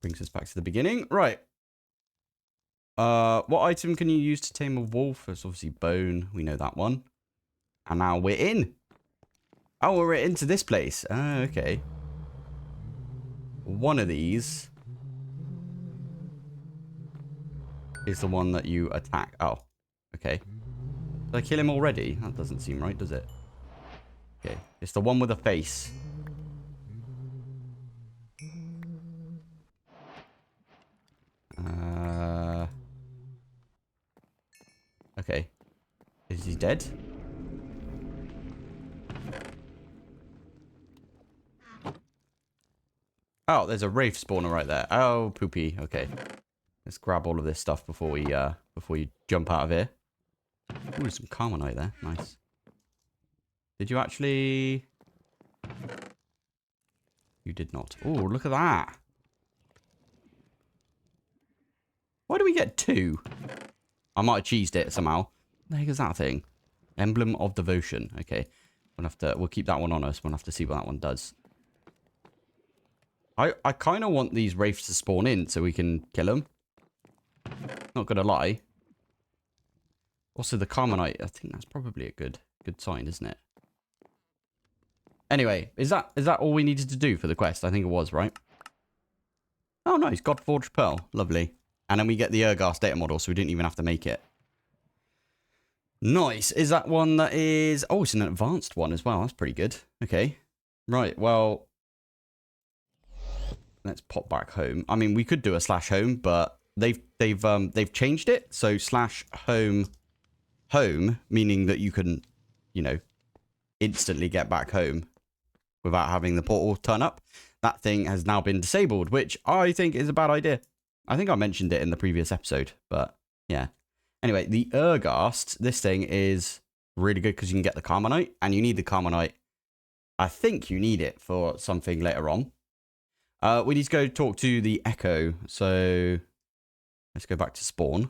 Brings us back to the beginning. Right. What item can you use to tame a wolf? It's obviously bone. We know that one. And now we're in. Oh, we're into this place. Oh, okay. One of these is the one that you attack. Oh, okay. Did I kill him already? That doesn't seem right, does it? Okay. It's the one with a face. Okay. Is he dead? Oh, there's a wraith spawner right there. Oh, poopy. Okay. Let's grab all of this stuff before we jump out of here. Ooh, there's some carbonite there. Nice. Did you actually... You did not. Oh, look at that. Why do we get 2? I might have cheesed it somehow. What the heck is that thing? Emblem of Devotion. Okay. We'll keep that one on us. We'll have to see what that one does. I kind of want these wraiths to spawn in so we can kill them. Not gonna lie. Also, the carbonite. I think that's probably a good sign, isn't it? Anyway, is that all we needed to do for the quest? I think it was, right? Oh, nice. Godforged Pearl. Lovely. And then we get the Ergas data model, so we didn't even have to make it. Nice. Is that one that is... Oh, it's an advanced one as well. That's pretty good. Okay. Right, well... Let's pop back home. I mean, we could do a /home, but they've changed it. So /home, meaning that you can, you know, instantly get back home without having the portal turn up. That thing has now been disabled, which I think is a bad idea. I think I mentioned it in the previous episode, but yeah. Anyway, the Ergast, this thing is really good because you can get the carbonite, and you need the carbonite. I think you need it for something later on. We need to go talk to the Echo, so let's go back to spawn.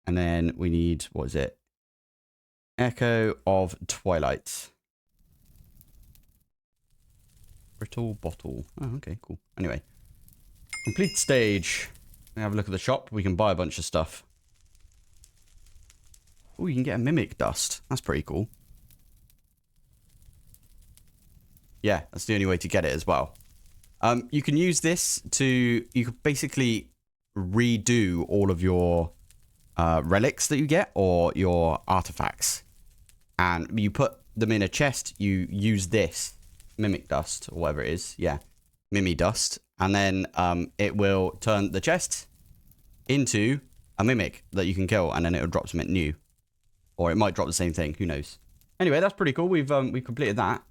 And then we need, what is it? Echo of Twilight. Brittle bottle. Oh, okay, cool. Anyway. Complete stage. Have a look at the shop. We can buy a bunch of stuff. Oh, you can get a mimic dust. That's pretty cool. Yeah, that's the only way to get it as well. You can use this to... You can basically redo all of your relics that you get or your artifacts. And you put them in a chest. You use this mimic dust or whatever it is. Yeah, mimi dust. And then it will turn the chest into a mimic that you can kill. And then it will drop something new. Or it might drop the same thing. Who knows? Anyway, that's pretty cool. We've completed that.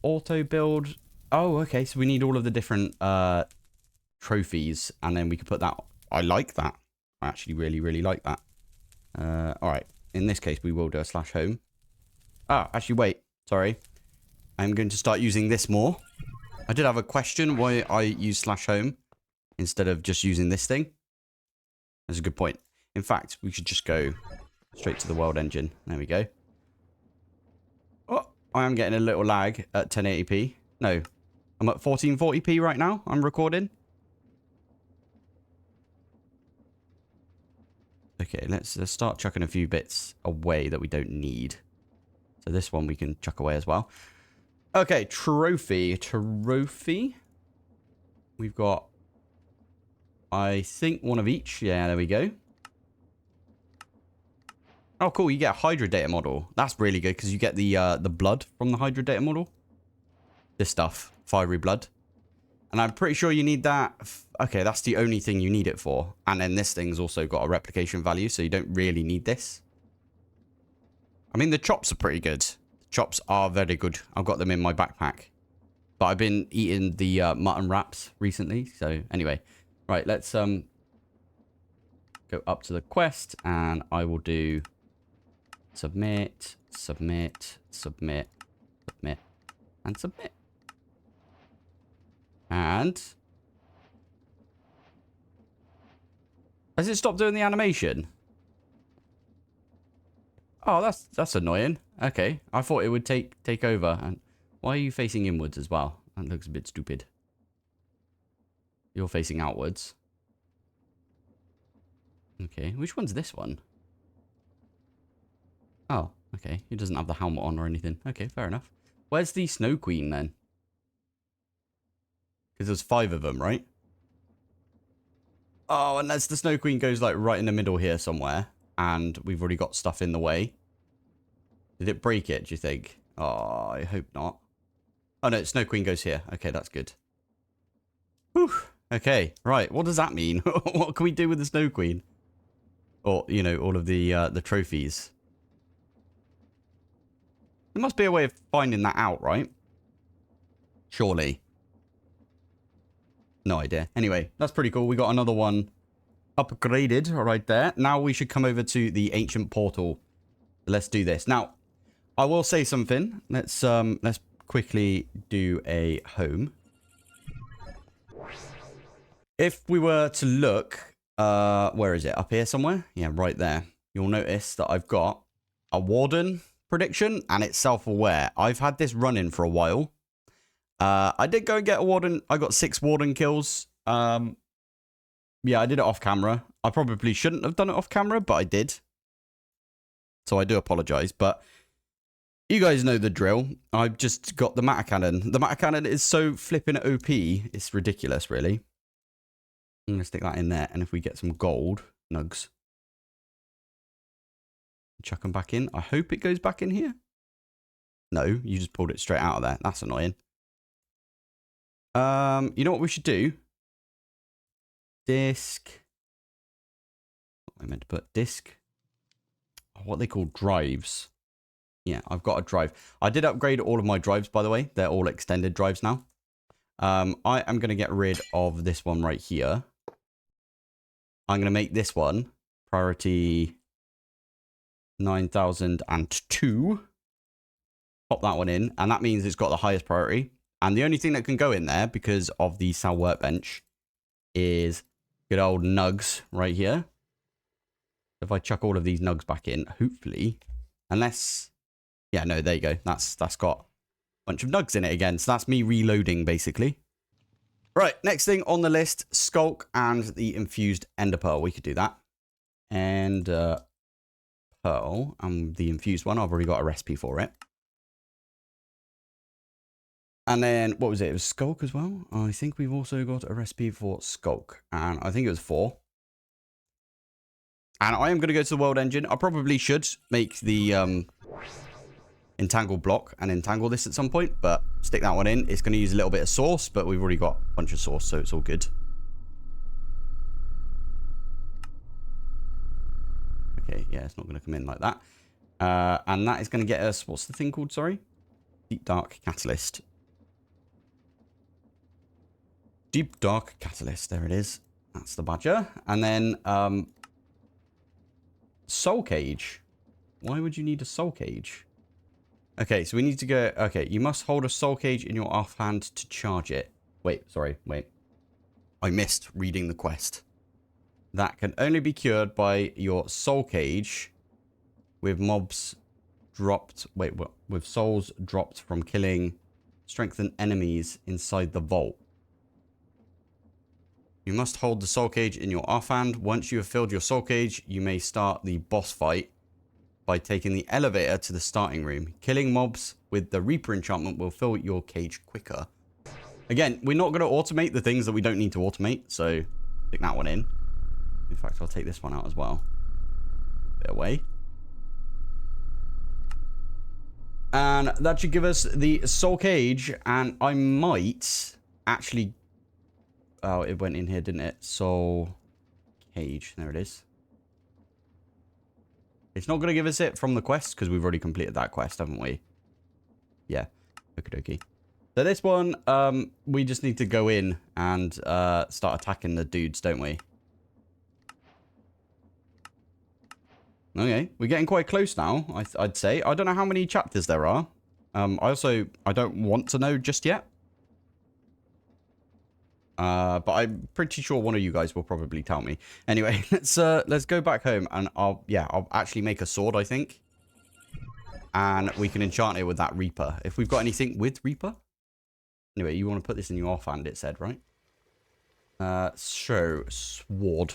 Auto build. Oh, okay. So we need all of the different trophies. And then we can put that. I like that. I actually really, really like that. All right. In this case, we will do a /home. Ah, actually, wait. Sorry. I'm going to start using this more. I did have a question why I use /home instead of just using this thing. That's a good point. In fact, we should just go straight to the world engine. There we go. Oh, I am getting a little lag at 1080p. No, I'm at 1440p right now. I'm recording. Okay, let's start chucking a few bits away that we don't need. So this one we can chuck away as well. Okay, trophy. We've got, I think, one of each. Yeah, there we go. Oh, cool. You get a Hydra data model. That's really good because you get the blood from the Hydra data model. This stuff. Fiery blood. And I'm pretty sure you need that. Okay, that's the only thing you need it for. And then this thing's also got a replication value, so you don't really need this. I mean, the chops are pretty good. The chops are very good. I've got them in my backpack. But I've been eating the mutton wraps recently. So anyway, right, let's go up to the quest. And I will do submit, submit, submit, submit, and submit. And has it stopped doing the animation? Oh, that's annoying. Okay, I thought it would take over. And why are you facing inwards as well? That looks a bit stupid. You're facing outwards. Okay, which one's this one? Oh, okay. He doesn't have the helmet on or anything. Okay, fair enough. Where's the Snow Queen then? Because there's 5 of them, right? Oh, and that's the Snow Queen goes like right in the middle here somewhere. And we've already got stuff in the way. Did it break it, do you think? Oh, I hope not. Oh, no, Snow Queen goes here. Okay, that's good. Whew. Okay, right. What does that mean? What can we do with the Snow Queen? Or, you know, all of the trophies. There must be a way of finding that out, right? Surely. No idea. Anyway, that's pretty cool. We got another one upgraded right there. Now we should come over to the ancient portal. Let's do this. Now, I will say something. Let's quickly do a home. If we were to look, where is it? Up here somewhere? Yeah, right there. You'll notice that I've got a warden prediction and it's self-aware. I've had this running for a while. I did go and get a warden. I got 6 warden kills. Yeah, I did it off camera. I probably shouldn't have done it off camera, but I did. So I do apologize. But you guys know the drill. I've just got the matter cannon. The matter cannon is so flipping OP. It's ridiculous, really. I'm going to stick that in there. And if we get some gold nugs, chuck them back in. I hope it goes back in here. No, you just pulled it straight out of there. That's annoying. You know what we should do? Disk. What I meant to put? Disk. What they call drives. Yeah, I've got a drive. I did upgrade all of my drives, by the way. They're all extended drives now. I am going to get rid of this one right here. I'm going to make this one priority 9002. Pop that one in. And that means it's got the highest priority. And the only thing that can go in there, because of the cell workbench, is good old nugs right here. If I chuck all of these nugs back in, hopefully, unless, yeah, no, there you go. That's got bunch of nugs in it again. So that's me reloading, basically. Right, next thing on the list, Skulk and the infused Ender Pearl. We could do that. And Pearl and the infused one. I've already got a recipe for it. And then, what was it? It was Skulk as well. I think we've also got a recipe for Skulk. And I think it was 4. And I am going to go to the world engine. I probably should make the entangle block and entangle this at some point, but stick that one in. It's going to use a little bit of sauce, but we've already got a bunch of sauce, so it's all good. Okay, yeah, it's not going to come in like that. And that is going to get us, what's the thing called, sorry? Deep Dark Catalyst. Deep Dark Catalyst, there it is. That's the badger. And then Soul Cage. Why would you need a Soul Cage? Okay, so we need to go... Okay, you must hold a Soul Cage in your offhand to charge it. Wait, sorry, wait. I missed reading the quest. That can only be cured by your Soul Cage with mobs dropped... Wait, what? With souls dropped from killing strengthened enemies inside the vault. You must hold the Soul Cage in your offhand. Once you have filled your Soul Cage, you may start the boss fight by taking the elevator to the starting room. Killing mobs with the Reaper enchantment will fill your cage quicker. Again, we're not going to automate the things that we don't need to automate, so stick that one in. In fact, I'll take this one out as well. Bit away. And that should give us the Soul Cage, and I might actually... Oh, it went in here, didn't it? Soul Cage. There it is. It's not going to give us it from the quest, because we've already completed that quest, haven't we? Yeah. Okie dokie. So this one, we just need to go in and start attacking the dudes, don't we? Okay. We're getting quite close now, I'd say. I don't know how many chapters there are. I don't want to know just yet. But I'm pretty sure one of you guys will probably tell me. Anyway, let's go back home, and I'll actually make a sword, I think. And we can enchant it with that Reaper. If we've got anything with Reaper. Anyway, you want to put this in your offhand, it said, right? So, sword.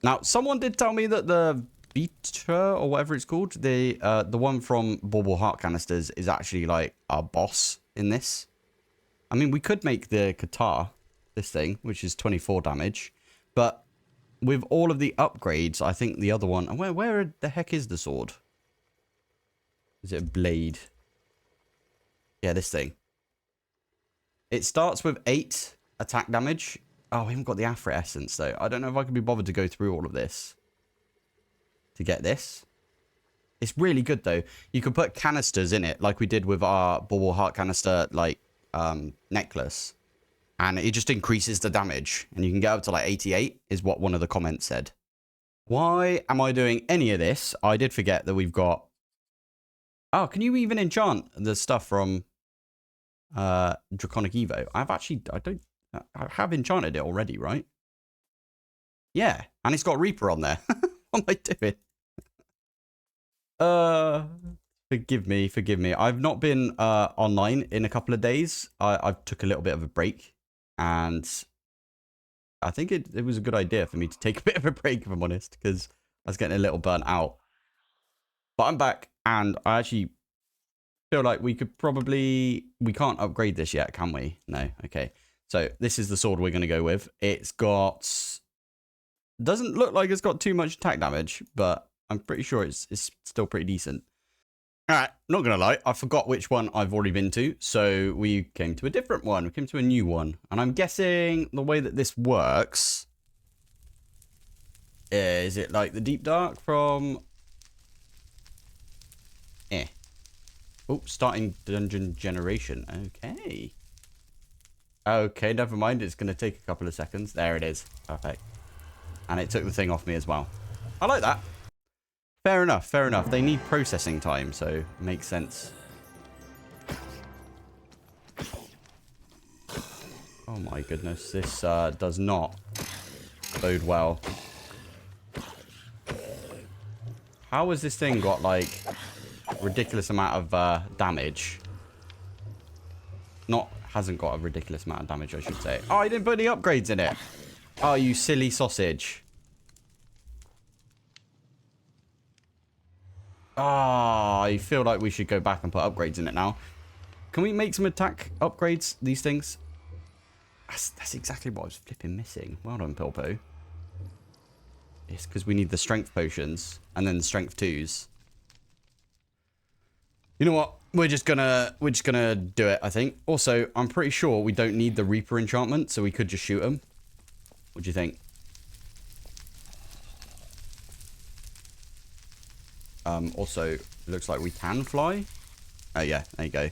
Now, someone did tell me that the Beta, or whatever it's called, the one from Bauble Heart Canisters is actually like our boss in this. I mean, we could make the Qatar, this thing, which is 24 damage. But with all of the upgrades, I think the other one... Where the heck is the sword? Is it a blade? Yeah, this thing. It starts with 8 attack damage. Oh, we haven't got the Afra Essence, though. I don't know if I can be bothered to go through all of this to get this. It's really good, though. You can put canisters in it, like we did with our Bauble Heart Canister, like... necklace, and it just increases the damage, and you can get up to like 88 is what one of the comments said. Why am I doing any of this? I did forget that we've got... Oh, can you even enchant the stuff from Draconic Evo? I have enchanted it already, right? Yeah, and it's got Reaper on there. What am I doing? Forgive me. I've not been online in a couple of days. I took a little bit of a break, and I think it was a good idea for me to take a bit of a break, if I'm honest, because I was getting a little burnt out. But I'm back, and I actually feel like we could probably... We can't upgrade this yet, can we? No. Okay. So this is the sword we're going to go with. It's got... Doesn't look like it's got too much attack damage, but I'm pretty sure it's still pretty decent. Alright, not gonna lie, I forgot which one I've already been to, so we came to a different one. We came to a new one. And I'm guessing the way that this works... Is it like the Deep Dark from... Oh, starting dungeon generation. Okay. Okay, never mind. It's gonna take a couple of seconds. There it is. Perfect. And it took the thing off me as well. I like that. Fair enough, fair enough. They need processing time, so it makes sense. Oh my goodness, this does not bode well. How has this thing got, like, ridiculous amount of damage? Hasn't got a ridiculous amount of damage, I should say. Oh, I didn't put any upgrades in it. Oh, you silly sausage. Ah, I feel like we should go back and put upgrades in it now. Can we make some attack upgrades, these things? That's exactly what I was flipping missing. Well done, Pilpoh. It's because we need the strength potions and then the strength 2s. You know what? We're just gonna do it, I think. Also, I'm pretty sure we don't need the Reaper enchantment, so we could just shoot them. What do you think? Also, it looks like we can fly. Oh yeah, there you go.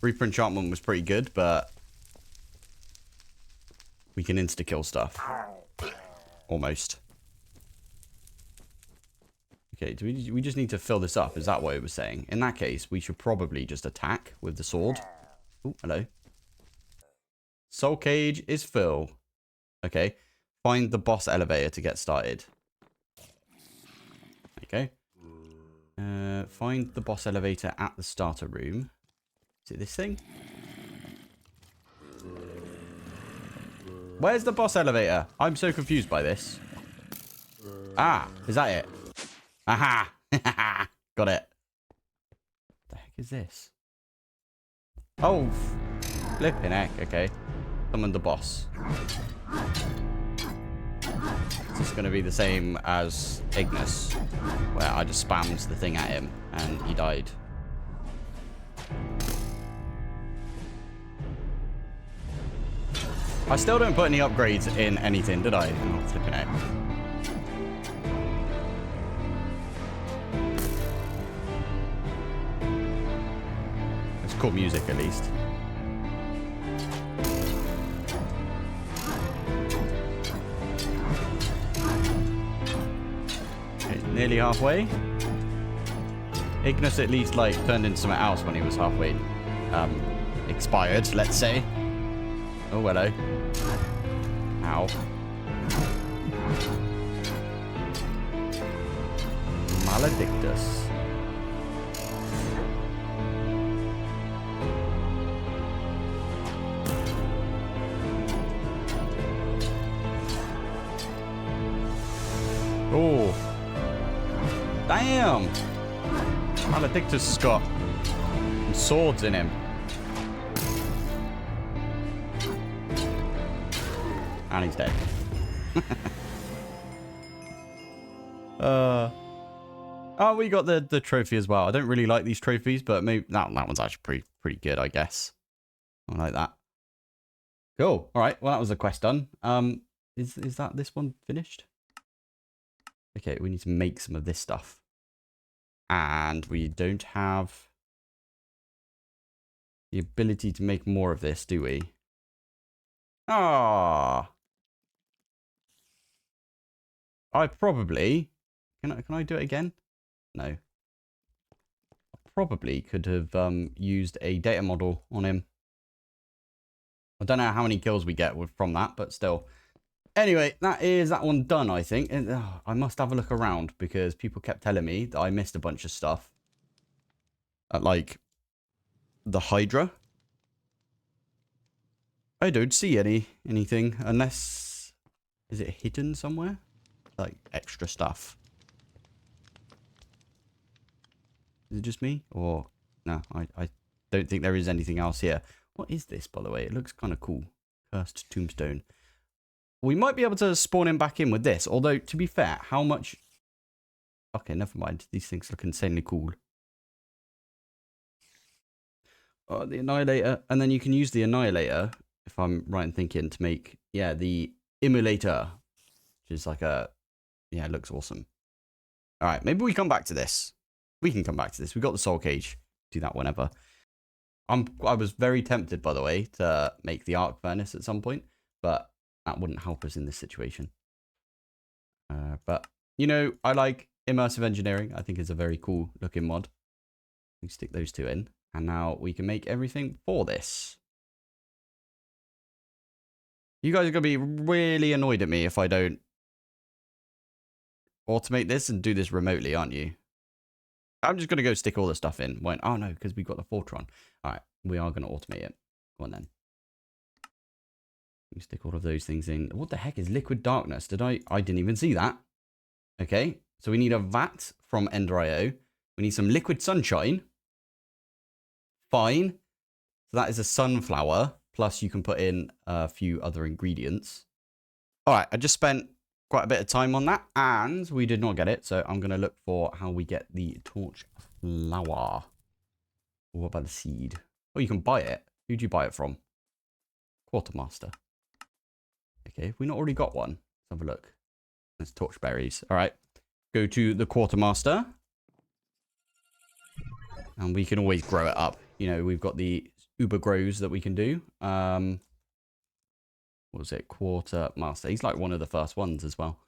Reaper enchantment was pretty good, but we can insta-kill stuff. Almost. Okay, we just need to fill this up. Is that what it was saying? In that case, we should probably just attack with the sword. Oh, hello. Soul cage is full. Okay. Find the boss elevator to get started. Okay. Find the boss elevator at the starter room. Is it this thing? Where's the boss elevator? I'm so confused by this. Ah, is that it? Aha! Got it. What the heck is this? Oh, flipping heck. Okay. Summon the boss. Is this going to be the same as Ignis? Where I just spammed the thing at him and he died. I still don't put any upgrades in anything, did I? Oh, flipping heck. Cool music at least. Okay, nearly halfway. Ignis at least like turned into something else when he was halfway expired, let's say. Oh, hello. Ow. Maledictus. Oh. Damn. Maledictus has got some swords in him. And he's dead. Oh, we got the trophy as well. I don't really like these trophies, but maybe that one's actually pretty good, I guess. I like that. Cool. All right. Well, that was the quest done. Is that this one finished? Okay, we need to make some of this stuff. And we don't have the ability to make more of this, do we? Ah. I probably... Can I do it again? No. I probably could have used a data model on him. I don't know how many kills we get from that, but still. Anyway, that is that one done, I think. And, I must have a look around because people kept telling me that I missed a bunch of stuff. At, like, the Hydra. I don't see anything unless... Is it hidden somewhere? Like, extra stuff. Is it just me? Or... No, I don't think there is anything else here. What is this, by the way? It looks kind of cool. Cursed tombstone. We might be able to spawn him back in with this. Although, to be fair, how much... Okay, never mind. These things look insanely cool. Oh, the Annihilator. And then you can use the Annihilator, if I'm right in thinking, to make, yeah, the Immolator. Which is like a... Yeah, it looks awesome. All right, maybe we come back to this. We can come back to this. We've got the Soul Cage. Do that whenever. I was very tempted, by the way, to make the Arc Furnace at some point. But that wouldn't help us in this situation. But, you know, I like immersive engineering. I think it's a very cool looking mod. We stick those two in. And now we can make everything for this. You guys are going to be really annoyed at me if I don't automate this and do this remotely, aren't you? I'm just going to go stick all the stuff in. Oh, no, because we've got the Fortron. All right, we are going to automate it. Come on then. You stick all of those things in. What the heck is liquid darkness? I didn't even see that. Okay, so we need a vat from Ender.io. We need some liquid sunshine. Fine. So that is a sunflower. Plus you can put in a few other ingredients. All right, I just spent quite a bit of time on that and we did not get it. So I'm going to look for how we get the torch flower. What about the seed? Oh, you can buy it. Who'd you buy it from? Quartermaster. Okay, have we not already got one? Let's have a look. There's torch berries. All right. Go to the Quartermaster. And we can always grow it up. You know, we've got the uber grows that we can do. What was it? Quartermaster. He's like one of the first ones as well.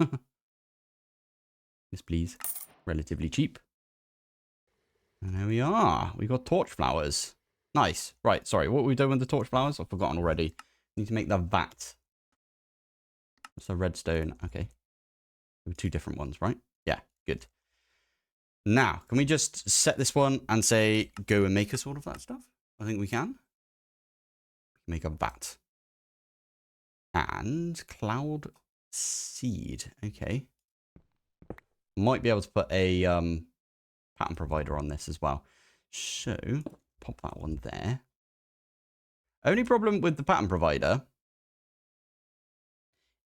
Yes, please. Relatively cheap. And there we are. We got torch flowers. Nice. Right, sorry. What were we doing with the torch flowers? I've forgotten already. Need to make the vat. That's a redstone. Okay. Two different ones, right? Yeah, good. Now, can we just set this one and say, go and make us all of that stuff? I think we can. Make a vat. And cloud seed. Okay. Might be able to put a pattern provider on this as well. So, pop that one there. Only problem with the pattern provider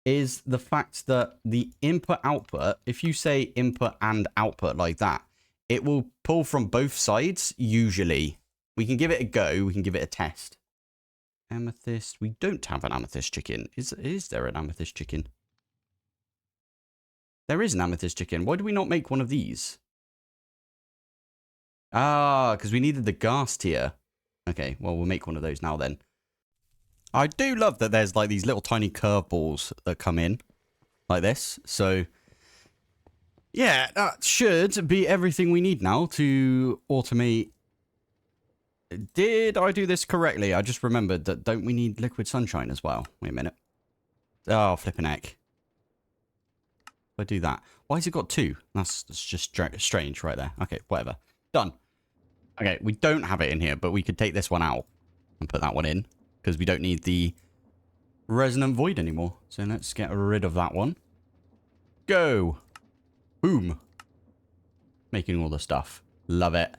is the fact that the input-output, if you say input and output like that, it will pull from both sides, usually. We can give it a go. We can give it a test. Amethyst. We don't have an amethyst chicken. Is there an amethyst chicken? There is an amethyst chicken. Why do we not make one of these? Ah, because we needed the gas tier. Okay, well, we'll make one of those now then. I do love that there's like these little tiny curveballs that come in like this. So, yeah, that should be everything we need now to automate. Did I do this correctly? I just remembered that don't we need liquid sunshine as well? Wait a minute. Oh, flipping heck. If I do that. Why has it got two? That's just strange right there. Okay, whatever. Done. Okay, we don't have it in here, but we could take this one out and put that one in because we don't need the resonant void anymore. So let's get rid of that one. Go. Boom. Making all the stuff. Love it.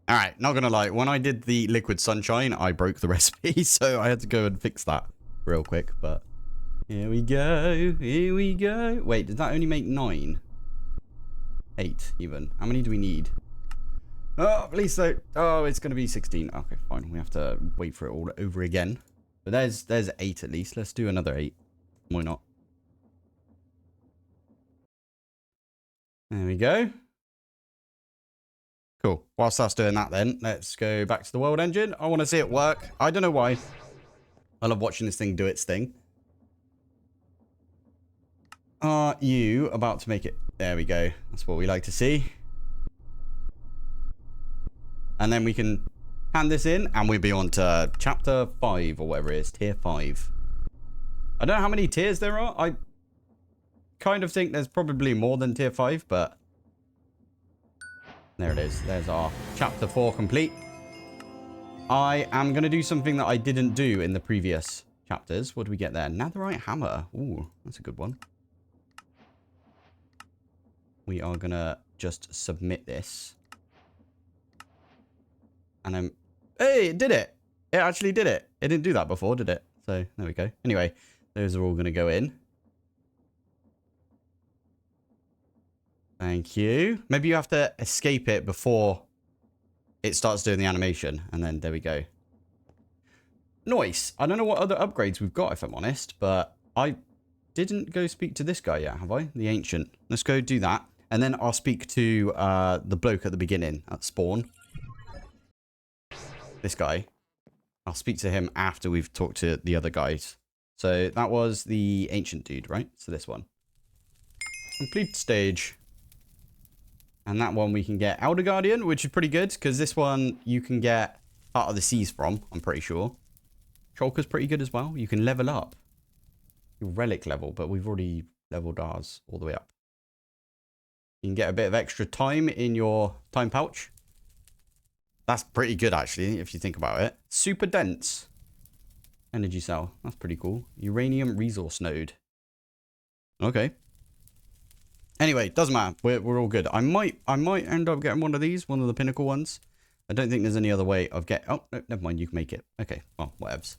All right, not gonna lie. When I did the liquid sunshine, I broke the recipe, so I had to go and fix that real quick. But here we go. Here we go. Wait, did that only make 9? 8 even. How many do we need? Oh, please so. Oh, it's gonna be 16. Okay, fine. We have to wait for it all over again. But there's 8 at least. Let's do another 8. Why not? There we go. Cool. Whilst that's doing that then, let's go back to the world engine. I want to see it work. I don't know why. I love watching this thing do its thing. Are you about to make it? There we go. That's what we like to see. And then we can hand this in and we'll be on to chapter 5 or whatever it is. Tier 5. I don't know how many tiers there are. I kind of think there's probably more than tier 5, but there it is. There's our chapter 4 complete. I am going to do something that I didn't do in the previous chapters. What do we get there? Netherite hammer. Ooh, that's a good one. We are going to just submit this. And then, hey, it did it. It actually did it. It didn't do that before, did it? So there we go. Anyway, those are all going to go in. Thank you. Maybe you have to escape it before it starts doing the animation. And then there we go. Nice. I don't know what other upgrades we've got, if I'm honest. But I didn't go speak to this guy yet, have I? The Ancient. Let's go do that. And then I'll speak to the bloke at the beginning at spawn. This guy. I'll speak to him after we've talked to the other guys. So that was the Ancient dude, right? So this one. Complete stage. And that one we can get Elder Guardian, which is pretty good, because this one you can get Heart of the Seas from, I'm pretty sure. Shulker's pretty good as well. You can level up your relic level, but we've already leveled ours all the way up. You can get a bit of extra time in your time pouch. That's pretty good, actually, if you think about it. Super dense. Energy cell. That's pretty cool. Uranium resource node. Okay. Anyway, doesn't matter. We're all good. I might end up getting one of these, one of the pinnacle ones. I don't think there's any other way of get. Oh, no, never mind. You can make it. Okay. Well, whatevs.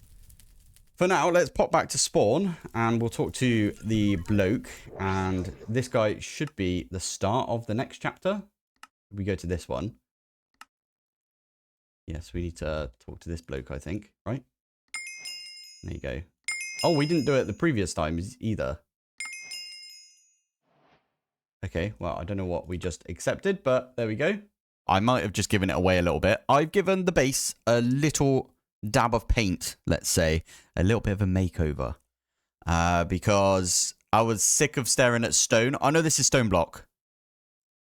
For now, let's pop back to spawn and we'll talk to the bloke. And this guy should be the start of the next chapter. We go to this one. Yes, we need to talk to this bloke, I think. Right? There you go. Oh, we didn't do it the previous times either. Okay, well, I don't know what we just accepted, but there we go. I might have just given it away a little bit. I've given the base a little dab of paint, let's say. A little bit of a makeover. Because I was sick of staring at stone. I know this is Stoneblock,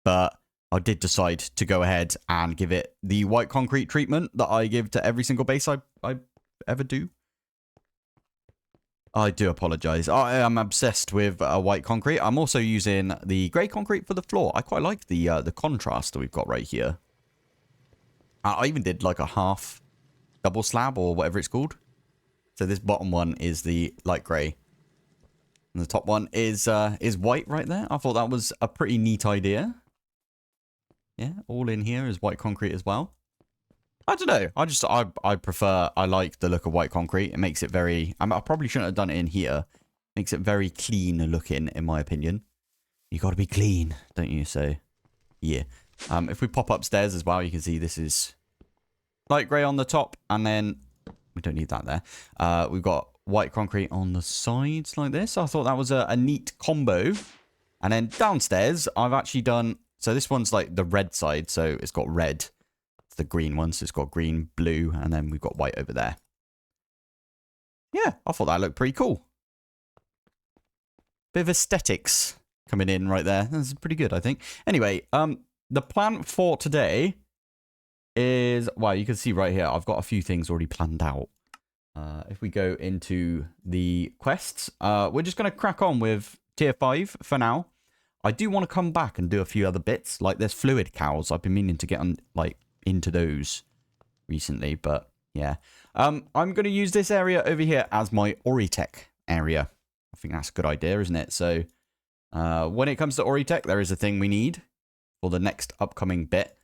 but I did decide to go ahead and give it the white concrete treatment that I give to every single base I ever do. I do apologize. I am obsessed with white concrete. I'm also using the grey concrete for the floor. I quite like the contrast that we've got right here. I even did like a half double slab or whatever it's called. So this bottom one is the light grey. And the top one is white right there. I thought that was a pretty neat idea. Yeah, all in here is white concrete as well. I don't know. I like the look of white concrete. It makes it very... I probably shouldn't have done it in here. Makes it very clean looking, in my opinion. You got to be clean, don't you? So, yeah. If we pop upstairs as well, you can see this is light grey on the top. And then... We don't need that there. We've got white concrete on the sides like this. I thought that was a neat combo. And then downstairs, I've actually done... So this one's like the red side. So it's got red. The green one, so it's got green, blue, and then we've got white over there. Yeah, I thought that looked pretty cool. Bit of aesthetics coming in right there. That's pretty good, I think. Anyway, the plan for today is, well, you can see right here, I've got a few things already planned out. If we go into the quests, we're just going to crack on with tier 5 for now. I do want to come back and do a few other bits, like there's fluid cows. I've been meaning to get on, like, into those recently, but yeah. I'm going to use this area over here as my Oritech area. I think that's a good idea, isn't it? So when it comes to Oritech, there is a thing we need for the next upcoming bit.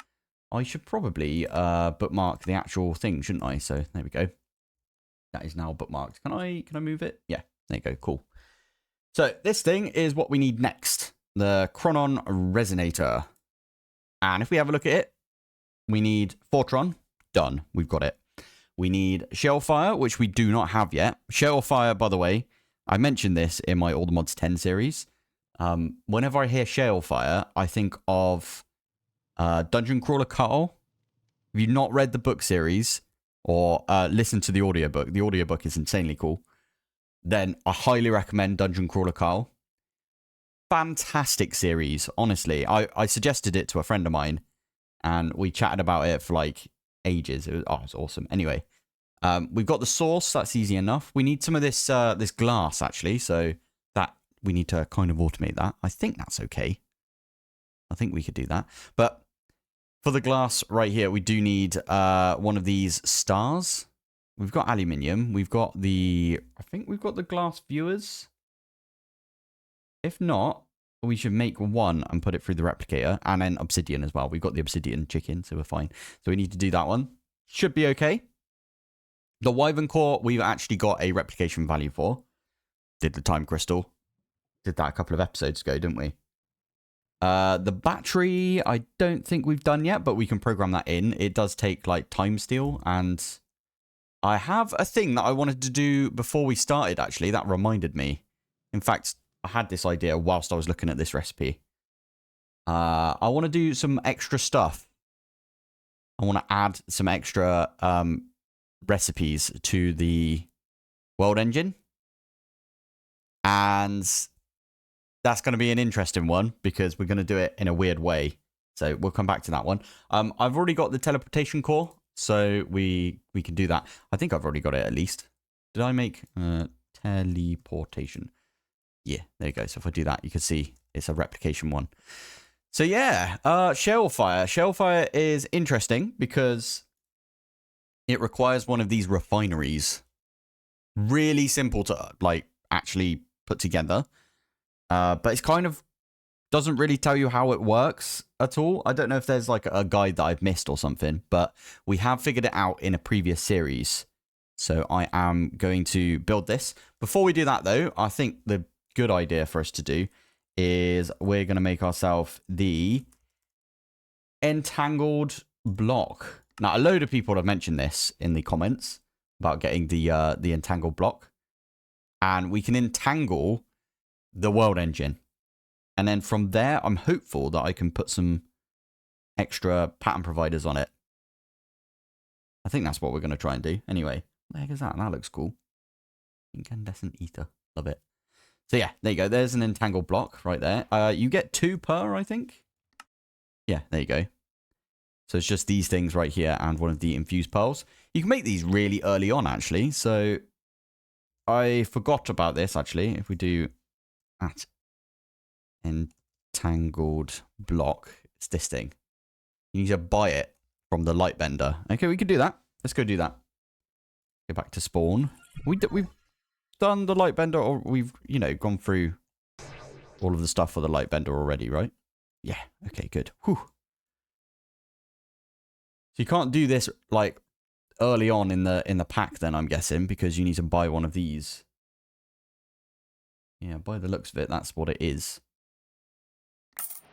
I should probably bookmark the actual thing, shouldn't I? So there we go. That is now bookmarked. Can I move it? Yeah, there you go. Cool. So this thing is what we need next. The Chronon Resonator. And if we have a look at it, we need Fortron. Done. We've got it. We need Shellfire, which we do not have yet. Shellfire, by the way, I mentioned this in my All the Mods 10 series. Whenever I hear Shellfire, I think of Dungeon Crawler Carl. If you've not read the book series or listened to the audiobook is insanely cool, then I highly recommend Dungeon Crawler Carl. Fantastic series, honestly. I suggested it to a friend of mine. And we chatted about it for like ages. It was awesome. Anyway, we've got the source. That's easy enough. We need some of this this glass, actually. So that we need to kind of automate that. I think that's okay. I think we could do that. But for the glass right here, we do need one of these stars. We've got aluminium. We've got I think we've got the glass viewers. If not... We should make one and put it through the replicator. And then obsidian as well. We've got the obsidian chicken, so we're fine. So we need to do that one. Should be okay. The Wyvern core, we've actually got a replication value for. Did the time crystal. Did that a couple of episodes ago, didn't we? The battery, I don't think we've done yet, but we can program that in. It does take, like, time steal. And I have a thing that I wanted to do before we started, actually. That reminded me. In fact... I had this idea whilst I was looking at this recipe. I want to do some extra stuff. I want to add some extra recipes to the world engine. And that's going to be an interesting one because we're going to do it in a weird way. So we'll come back to that one. I've already got the teleportation core, so we can do that. I think I've already got it at least. Did I make teleportation? Yeah, there you go. So if I do that, you can see it's a replication one. So yeah, Shellfire. Shellfire is interesting because it requires one of these refineries. really simple to like actually put together. But it's kind of doesn't really tell you how it works at all. I don't know if there's like a guide that I've missed or something, but we have figured it out in a previous series. So I am going to build this. Before we do that though, I think the good idea for us to do is we're going to make ourselves the entangled block. Now, a load of people have mentioned this in the comments about getting the entangled block. And we can entangle the world engine. And then from there, I'm hopeful that I can put some extra pattern providers on it. I think that's what we're going to try and do. Anyway, what the heck is that? That looks cool. Incandescent ether. Love it. So yeah, there you go. There's an entangled block right there. You get 2 per, I think. Yeah, there you go. So it's just these things right here and one of the infused pearls. You can make these really early on, actually. So I forgot about this, actually. If we do at entangled block, it's this thing. You need to buy it from the light bender. Okay, we could do that. Let's go do that. Go back to spawn. We've done the light bender, or we've, you know, gone through all of the stuff for the light bender already, right? Yeah. Okay, good. Whew. So you can't do this like early on in the pack then, I'm guessing, because you need to buy one of these. Yeah, by the looks of it, that's what it is.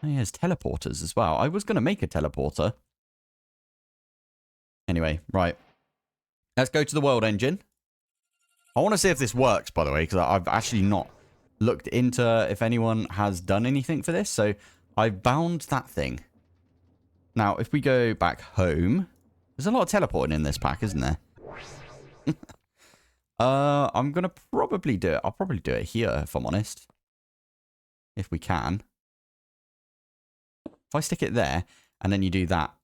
Oh, yeah, there's teleporters as well. I was going to make a teleporter. Anyway, right. Let's go to the world engine. I want to see if this works, by the way, because I've actually not looked into if anyone has done anything for this. So I've bound that thing. Now, if we go back home, there's a lot of teleporting in this pack, isn't there? I'm going to probably do it. I'll probably do it here, if I'm honest. If we can. If I stick it there, and then you do that.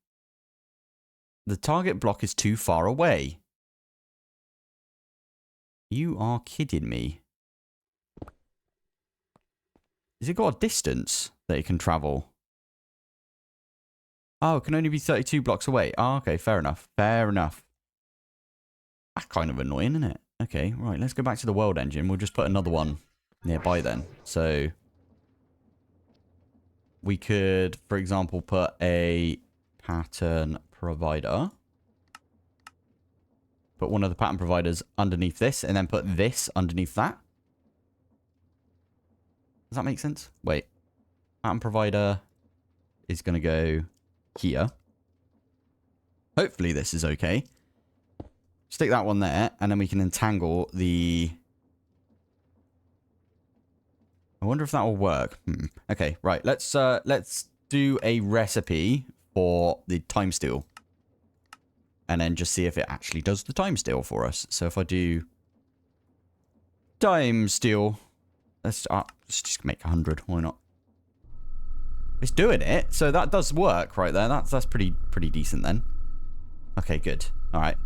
The target block is too far away. You are kidding me. Has it got a distance that it can travel? Oh, it can only be 32 blocks away. Oh, okay, fair enough. Fair enough. That's kind of annoying, isn't it? Okay, right, let's go back to the world engine. We'll just put another one nearby then. So we could, for example, put a pattern provider. Put one of the pattern providers underneath this, and then put this underneath that. Does that make sense? Wait. Pattern provider is going to go here. Hopefully this is okay. Stick that one there, and then we can entangle the... I wonder if that will work. Okay, right. Let's do a recipe for the time steal. And then just see if it actually does the time steal for us. So if I do time steal, let's just make 100. Why not? It's doing it, so that does work right there. That's pretty decent then. Okay, good. All right,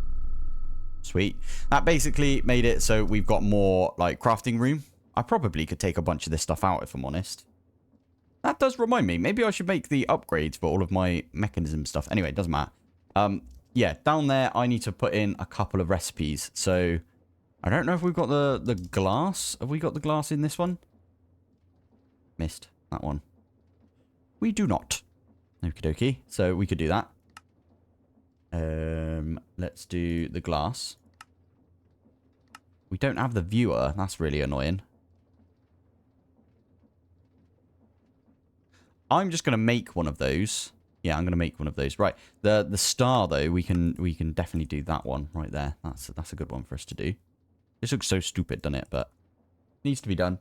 sweet. That basically made it so we've got more like crafting room. I probably could take a bunch of this stuff out if I'm honest. That does remind me. Maybe I should make the upgrades for all of my mechanism stuff. Anyway, it doesn't matter. Yeah, down there I need to put in a couple of recipes. So I don't know if we've got the glass. Have we got the glass in this one? Missed that one. We do not. Okie dokie. So we could do that. Let's do the glass. We don't have the viewer. That's really annoying. I'm just going to make one of those. Yeah, I'm going to make one of those. Right. The star, though, we can definitely do that one right there. That's a good one for us to do. This looks so stupid, doesn't it? But it needs to be done.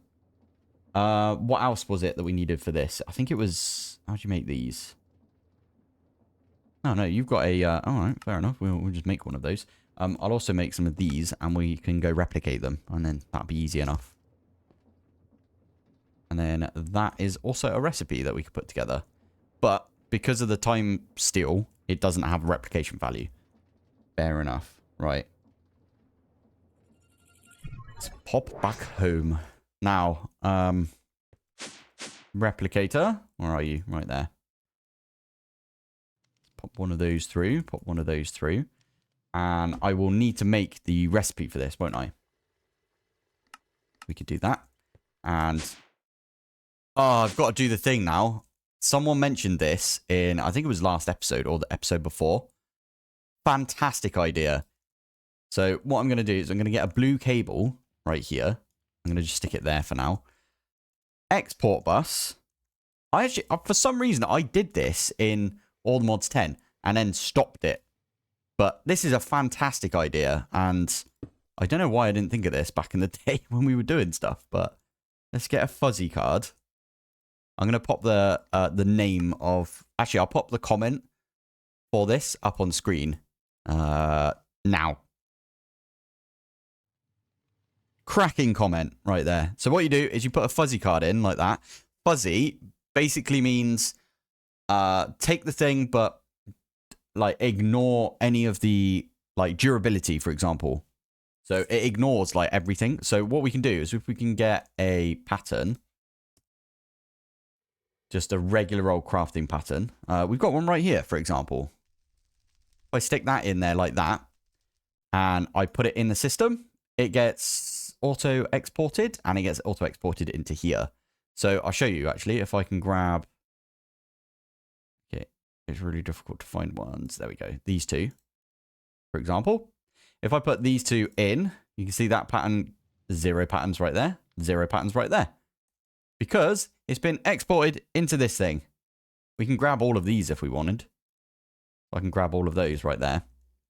What else was it that we needed for this? I think it was... How'd you make these? Oh, no, you've got a... all right, fair enough. We'll just make one of those. I'll also make some of these, and we can go replicate them. And then that'll be easy enough. And then that is also a recipe that we could put together. But because of the time steal, it doesn't have replication value. Fair enough. Right. Let's pop back home. Now, replicator, where are you? Right there. Pop one of those through. Pop one of those through. And I will need to make the recipe for this, won't I? We could do that. And, oh, I've got to do the thing now. Someone mentioned this in, I think it was last episode or the episode before. Fantastic idea. So what I'm going to do is I'm going to get a blue cable right here. I'm going to just stick it there for now. Export bus. I actually, for some reason, I did this in All the Mods 10 and then stopped it. But this is a fantastic idea. And I don't know why I didn't think of this back in the day when we were doing stuff. But let's get a fuzzy card. I'm going to pop the name of... Actually, I'll pop the comment for this up on screen now. Cracking comment right there. So what you do is you put a fuzzy card in like that. Fuzzy basically means take the thing, but like ignore any of the like durability, for example. So it ignores like everything. So what we can do is if we can get a pattern, just a regular old crafting pattern. We've got one right here, for example. If I stick that in there like that, and I put it in the system, it gets auto exported and it gets auto exported into here. So I'll show you actually if I can grab. Okay, it's really difficult to find ones. There we go. These two, for example. If I put these two in, you can see that pattern, 0 patterns right there, 0 patterns right there. Because it's been exported into this thing. We can grab all of these if we wanted. I can grab all of those right there.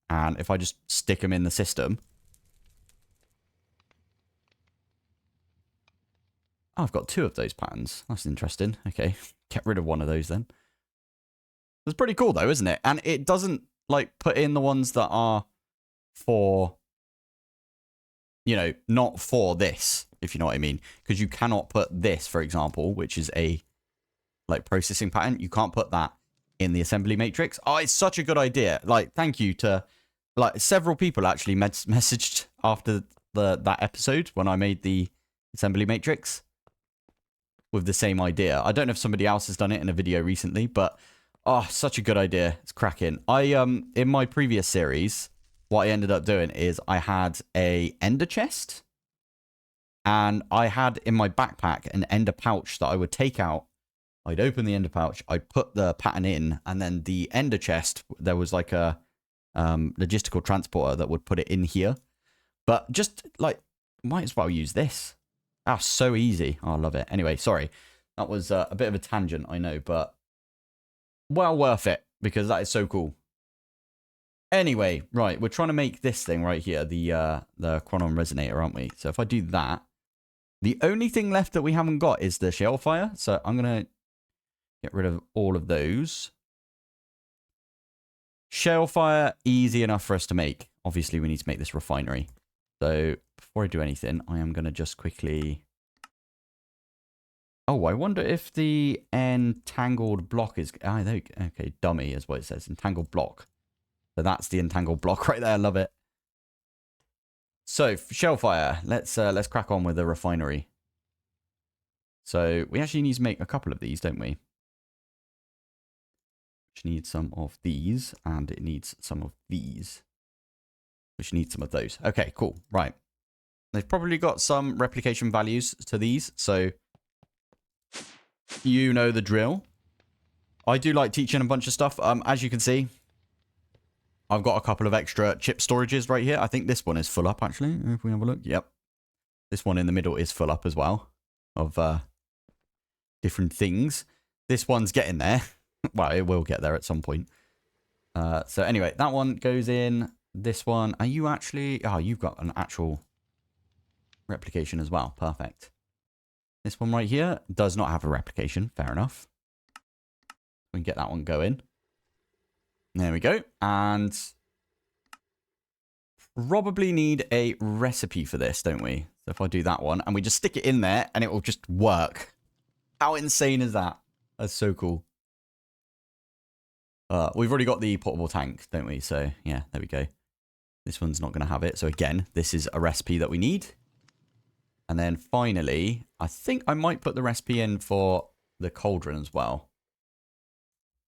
And if I just stick them in the system. Oh, I've got 2 of those patterns. That's interesting. Okay, get rid of one of those then. It's pretty cool though, isn't it? And it doesn't like put in the ones that are for, you know, not for this, if you know what I mean. Because you cannot put this, for example, which is a like processing pattern. You can't put that in the assembly matrix. Oh, it's such a good idea. Like, thank you to like several people actually messaged after that episode when I made the assembly matrix with the same idea. I don't know if somebody else has done it in a video recently, but oh, such a good idea. It's cracking. In my previous series, what I ended up doing is I had a ender chest and I had in my backpack an ender pouch that I would take out. I'd open the ender pouch, I'd put the pattern in, and then the ender chest, there was like a logistical transporter that would put it in here. But just like, might as well use this. Ah, so easy. Oh, I love it. Anyway, sorry. That was a bit of a tangent, I know, but well worth it because that is so cool. Anyway, right, we're trying to make this thing right here, the Chronon Resonator, aren't we? So if I do that, the only thing left that we haven't got is the Shellfire. So I'm going to get rid of all of those. Shellfire, easy enough for us to make. Obviously, we need to make this refinery. So before I do anything, I am going to just quickly... Oh, I wonder if the entangled block is... Oh, there we go. Okay, dummy is what it says. Entangled block. So that's the entangled block right there. I love it. So, Shellfire. Let's crack on with the refinery. So, we actually need to make a couple of these, don't we? Which needs some of these, and it needs some of these. Which needs some of those. Okay, cool. Right. They've probably got some replication values to these, so you know the drill. I do like teaching a bunch of stuff. As you can see, I've got a couple of extra chip storages right here. I think this one is full up, actually, if we have a look. Yep. This one in the middle is full up as well of different things. This one's getting there. Well, it will get there at some point. So anyway, that one goes in. This one, are you actually... Oh, you've got an actual replication as well. Perfect. This one right here does not have a replication. Fair enough. We can get that one going. There we go. And probably need a recipe for this, don't we? So if I do that one, and we just stick it in there, and it will just work. How insane is that? That's so cool. We've already got the portable tank, don't we? So, yeah, there we go. This one's not going to have it. So, again, this is a recipe that we need. And then, finally, I think I might put the recipe in for the cauldron as well.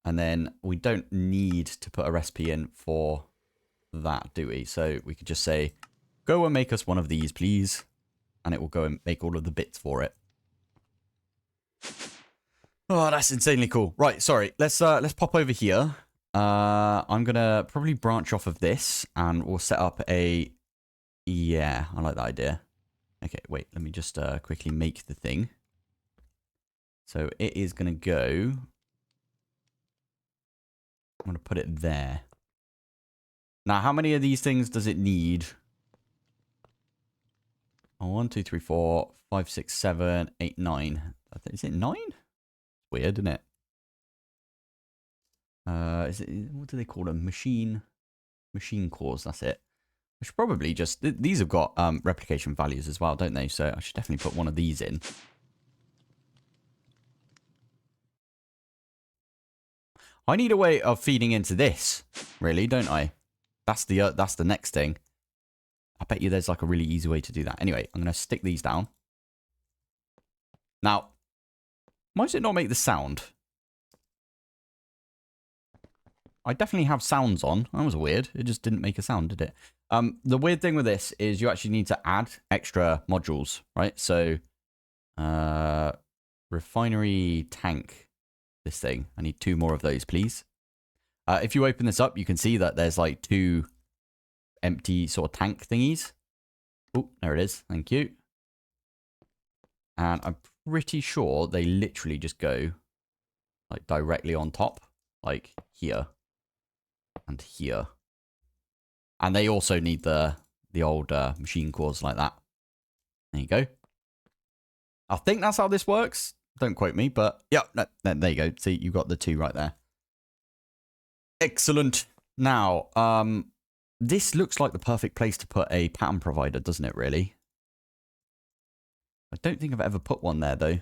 And then we don't need to put a recipe in for that, do we? So, we could just say, go and make us one of these, please. and it will go and make all of the bits for it. Oh, that's insanely cool. Right, sorry. Let's pop over here. I'm gonna probably branch off of this, and we'll set up a. Yeah, I like that idea. Okay, wait. Let me just quickly make the thing. So it is gonna go. I'm gonna put it there. Now, how many of these things does it need? Oh, 1, 2, 3, 4, 5, 6, 7, 8, 9. Is it 9? Weird, isn't it? Is it, what do they call them? Machine cores, that's it. I should probably just, these have got replication values as well, don't they? So I should definitely put one of these in. I need a way of feeding into this, really, don't I? That's the next thing. I bet you there's like a really easy way to do that. Anyway, I'm going to stick these down. Now, why does it not make the sound? I definitely have sounds on. That was weird. It just didn't make a sound, did it? The weird thing with this is you actually need to add extra modules, right? So, refinery tank, this thing. I need 2 more of those, please. If you open this up, you can see that there's like 2 empty sort of tank thingies. Oh, there it is. Thank you. And I'm pretty sure they literally just go like directly on top, like here and here. And they also need the old machine cores like that. There you go. I think that's how this works. Don't quote me, but yeah, no, there you go. See, you got the 2 right there. Excellent. Now, this looks like the perfect place to put a pattern provider, doesn't it, really? I don't think I've ever put one there, though.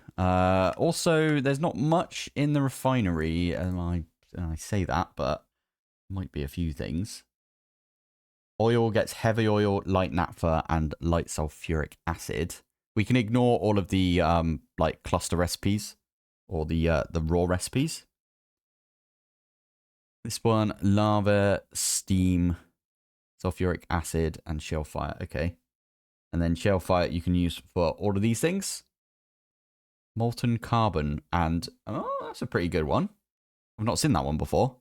Also, there's not much in the refinery, and I say that, but might be a few things. Oil gets heavy oil, light naphtha, and light sulfuric acid. We can ignore all of the like cluster recipes or the raw recipes. This one, lava, steam, sulfuric acid, and shell fire. Okay. And then shell fire you can use for all of these things. Molten carbon, and oh, that's a pretty good one. I've not seen that one before.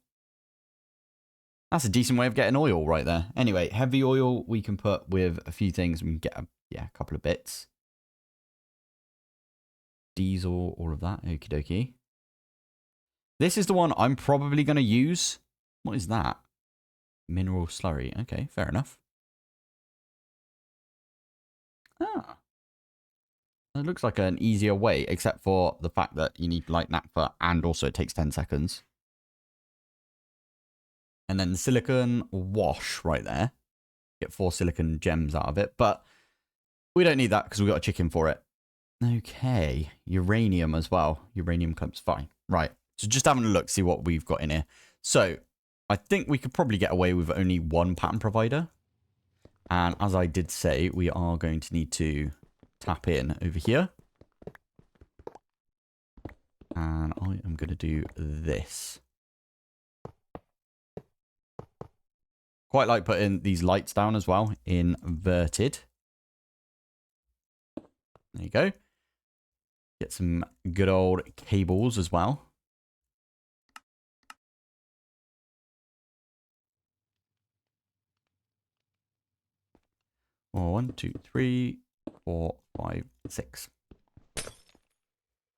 That's a decent way of getting oil right there. Anyway, heavy oil we can put with a few things. We can get a couple of bits. Diesel, all of that. Okie dokie. This is the one I'm probably going to use. What is that? Mineral slurry. Okay, fair enough. Ah. It looks like an easier way, except for the fact that you need light naphtha and also it takes 10 seconds. And then the silicon wash right there. Get 4 silicon gems out of it. But we don't need that because we've got a chicken for it. Okay. Uranium as well. Uranium comes fine. Right. So just having a look, see what we've got in here. So I think we could probably get away with only 1 pattern provider. And as I did say, we are going to need to tap in over here. And I am going to do this. Quite like putting these lights down as well, inverted. There you go. Get some good old cables as well. Oh, 1, 2, 3, 4, 5, 6.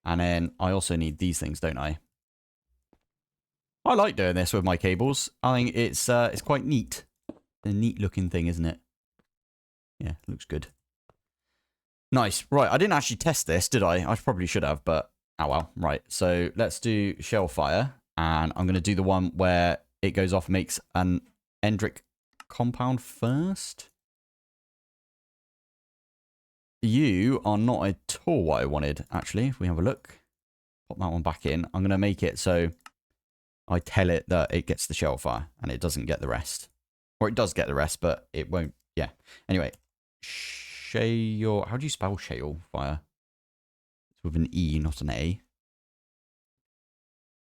And then I also need these things, don't I? I like doing this with my cables. I think it's quite neat. A neat looking thing, isn't it? Yeah, looks good. Nice. Right, I didn't actually test this, did I? I probably should have, but oh well. Right, so let's do shell fire. And I'm going to do the one where it goes off and makes an endric compound first. You are not at all what I wanted, actually. If we have a look. Pop that one back in. I'm going to make it so I tell it that it gets the shell fire and it doesn't get the rest. Or it does get the rest, but it won't. Yeah. Anyway. Shale. How do you spell shale fire? It's with an E, not an A.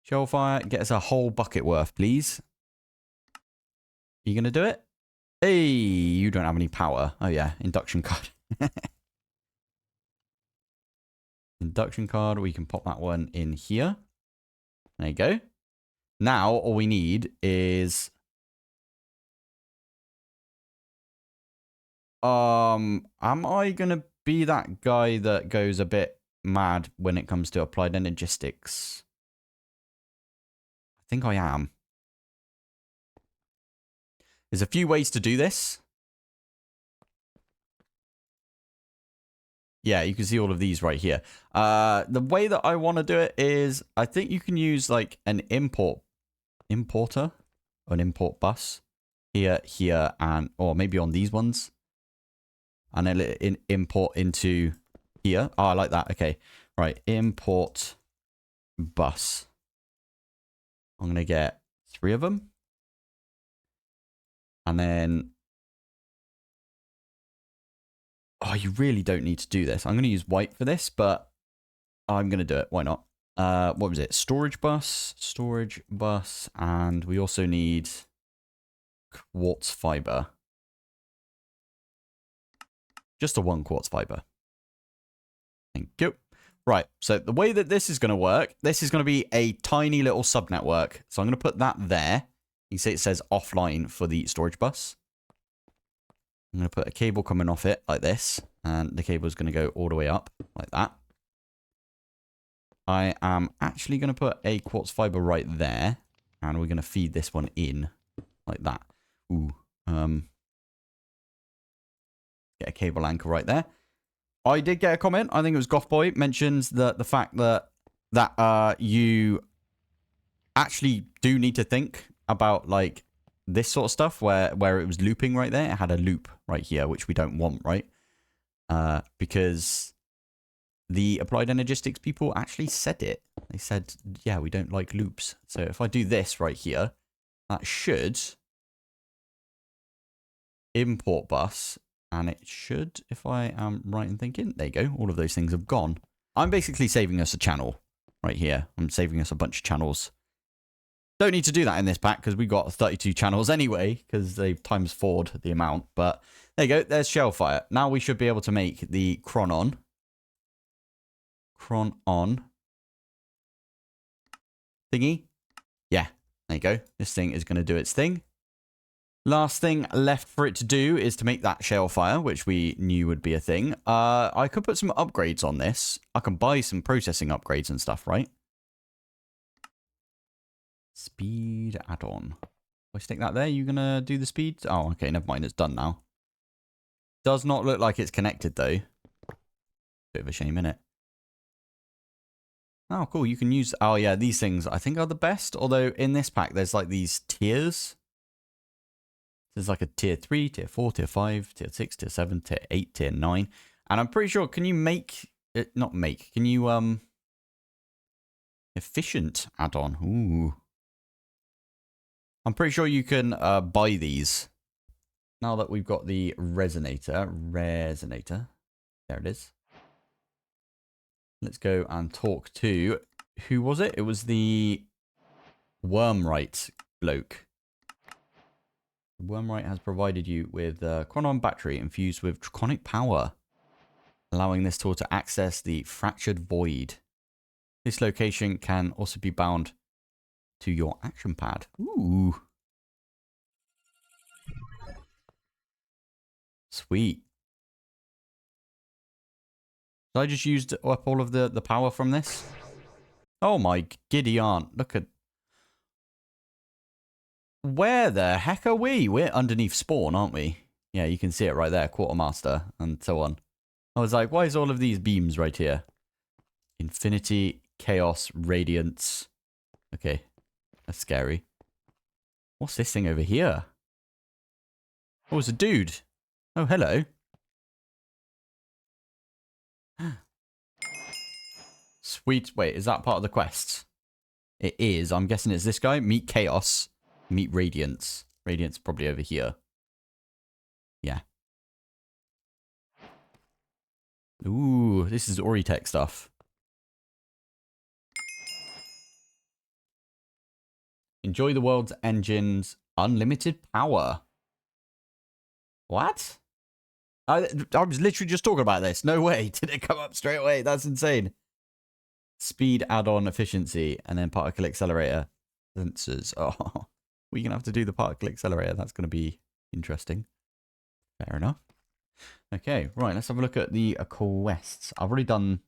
Shell fire. Get us a whole bucket worth, please. You going to do it? Hey, you don't have any power. Oh, yeah. Induction card. Induction card, we can pop that one in here. There you go. Now, all we need is... am I going to be that guy that goes a bit mad when it comes to applied energistics? I think I am. There's a few ways to do this. Yeah, you can see all of these right here. The way that I want to do it is, I think you can use like an importer, or an import bus here, and or maybe on these ones, and then import into here. Oh, I like that. Okay, right, import bus. I'm gonna get 3 of them, and then. Oh, you really don't need to do this. I'm going to use white for this, but I'm going to do it. Why not? What was it? Storage bus, and we also need quartz fiber. Just a 1 quartz fiber. Thank you. Right, so the way that this is going to work, this is going to be a tiny little subnetwork. So I'm going to put that there. You can see it says offline for the storage bus. I'm going to put a cable coming off it like this, and the cable is going to go all the way up like that. I am actually going to put a quartz fiber right there, and we're going to feed this one in like that. Ooh, get a cable anchor right there. I did get a comment. I think it was Gothboy mentions that the fact that you actually do need to think about like this sort of stuff where it was looping right there. It had a loop right here, which we don't want, right? Because the applied energistics people actually said it. They said, yeah, we don't like loops. So if I do this right here, that should import bus, and it should, if I am right in thinking, there you go. All of those things have gone. I'm basically saving us a channel right here. I'm saving us a bunch of channels. Don't need to do that in this pack because we got 32 channels anyway, because they've times 4'd the amount. But there you go. There's Shellfire. Now we should be able to make the Chronon thingy. Yeah, there you go. This thing is going to do its thing. Last thing left for it to do is to make that Shellfire, which we knew would be a thing. I could put some upgrades on this. I can buy some processing upgrades and stuff, right? Speed add-on. If I stick that there, you gonna do the speed? Oh, okay, never mind. It's done now. Does not look like it's connected, though. Bit of a shame, innit? Oh, cool. You can use... Oh, yeah, these things I think are the best. Although, in this pack, there's like these tiers. There's like a tier 3, tier 4, tier 5, tier 6, tier 7, tier 8, tier 9. And I'm pretty sure... Can you make... Not make. Can you... Efficient add-on. Ooh. I'm pretty sure you can buy these. Now that we've got the resonator. There it is. Let's go and talk to... Who was it? It was the Wormrite bloke. Wormrite has provided you with a Chronon battery infused with Draconic power, allowing this tool to access the Fractured Void. This location can also be bound to your action pad. Ooh. Sweet. So I just used up all of the power from this. Oh my giddy aunt. Look at... Where the heck are we? We're underneath spawn, aren't we? Yeah, you can see it right there. Quartermaster and so on. I was like, why is all of these beams right here? Infinity, chaos, radiance. Okay. That's scary. What's this thing over here? Oh, it's a dude. Oh, hello. Sweet. Wait, is that part of the quest? It is. I'm guessing it's this guy. Meet chaos. Meet radiance. Radiance probably over here. Yeah. Ooh, this is Oritech stuff. Enjoy the world's engines. Unlimited power. What? I was literally just talking about this. No way. Did it come up straight away? That's insane. speed add-on efficiency, and then particle accelerator sensors. Oh, we're going to have to do the particle accelerator. That's going to be interesting. Fair enough. Okay, right, let's have a look at the quests. I've already done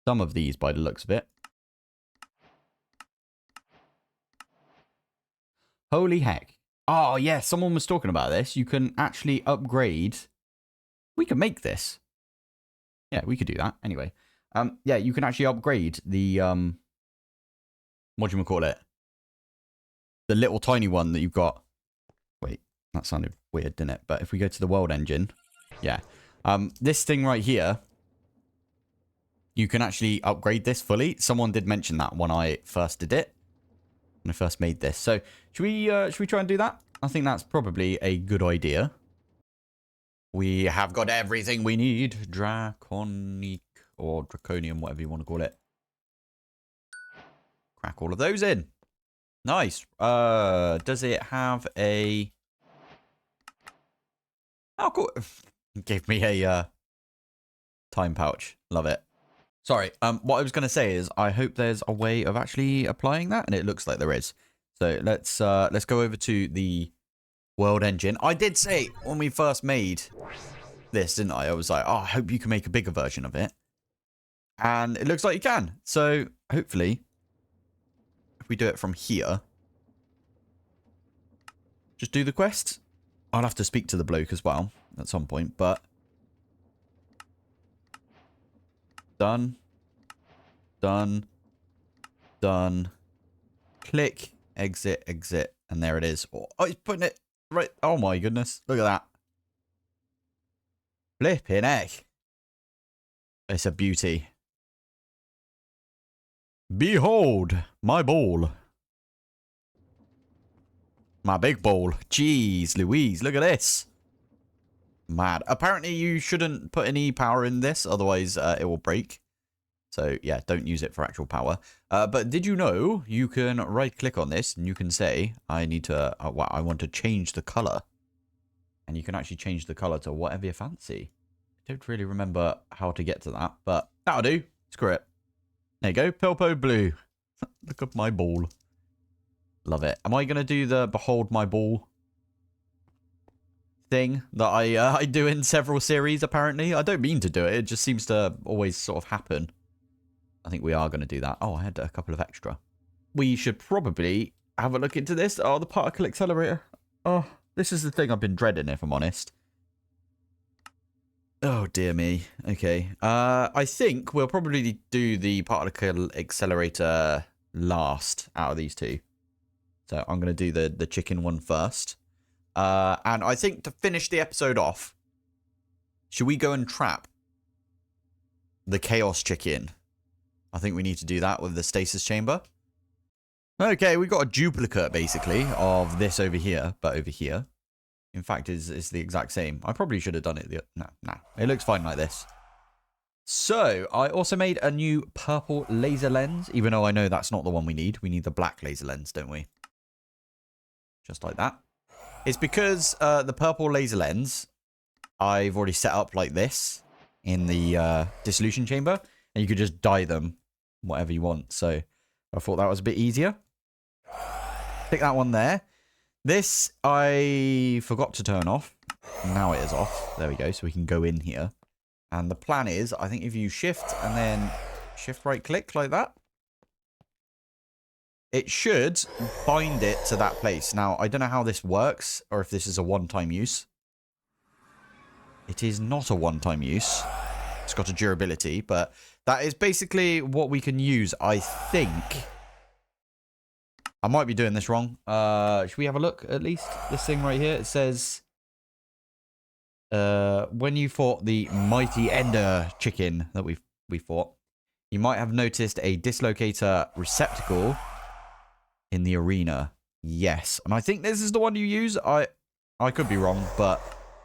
some of these by the looks of it. Holy heck. Oh, yeah, someone was talking about this. You can actually upgrade. We can make this. Yeah, we could do that. Anyway. Yeah, you can actually upgrade the, what do you call it? The little tiny one that you've got. Wait, that sounded weird, didn't it? But if we go to the world engine, yeah. This thing right here, you can actually upgrade this fully. Someone did mention that when I first did it. When I first made this. So, should we try and do that? I think that's probably a good idea. We have got everything we need. Draconic or Draconium, whatever you want to call it. Crack all of those in. Nice. Does it have a... Oh, cool. Gave me a time pouch. Love it. Sorry. What I was going to say is I hope there's a way of actually applying that, and it looks like there is. So let's go over to the world engine. I did say when we first made this, didn't I? I was like, oh, I hope you can make a bigger version of it. And it looks like you can. So hopefully, if we do it from here, just do the quest. I'll have to speak to the bloke as well at some point, but done, done, done. Click, exit, exit, and there it is. Oh, he's putting it right. Oh my goodness, look at that. Flipping heck. It's a beauty. Behold my ball. My big ball. Jeez Louise, look at this. Mad. Apparently you shouldn't put any power in this, otherwise it will break. So yeah, don't use it for actual power. But did you know you can right click on this and you can say, I need to, I want to change the color. And you can actually change the color to whatever you fancy. I don't really remember how to get to that, but that'll do. Screw it. There you go, Pilpoh blue. Look at my ball. Love it. Am I going to do the behold my ball thing that I do in several series, apparently? I don't mean to do it. It just seems to always sort of happen. I think we are going to do that. Oh, I had a couple of extra. We should probably have a look into this. Oh, the particle accelerator. Oh, this is the thing I've been dreading, if I'm honest. Oh, dear me. Okay. I think we'll probably do the particle accelerator last out of these two. So I'm going to do the chicken one first. And I think to finish the episode off, should we go and trap the chaos chicken? I think we need to do that with the stasis chamber. Okay, we got a duplicate, basically, of this over here, but over here. In fact, it's the exact same. I probably should have done it. No. It looks fine like this. So, I also made a new purple laser lens, even though I know that's not the one we need. We need the black laser lens, don't we? Just like that. It's because the purple laser lens, I've already set up like this in the dissolution chamber. And you could just dye them whatever you want. So I thought that was a bit easier. Pick that one there. This I forgot to turn off. Now it is off. There we go. So we can go in here. And the plan is, I think if you shift and then shift right click like that, it should bind it to that place. Now, I don't know how this works or if this is a one-time use. It is not a one-time use. It's got a durability, but that is basically what we can use, I think. I might be doing this wrong. Should we have a look at least? This thing right here, it says, when you fought the mighty ender chicken that we fought, you might have noticed a dislocator receptacle in the arena. Yes, and I think this is the one you use. I could be wrong, but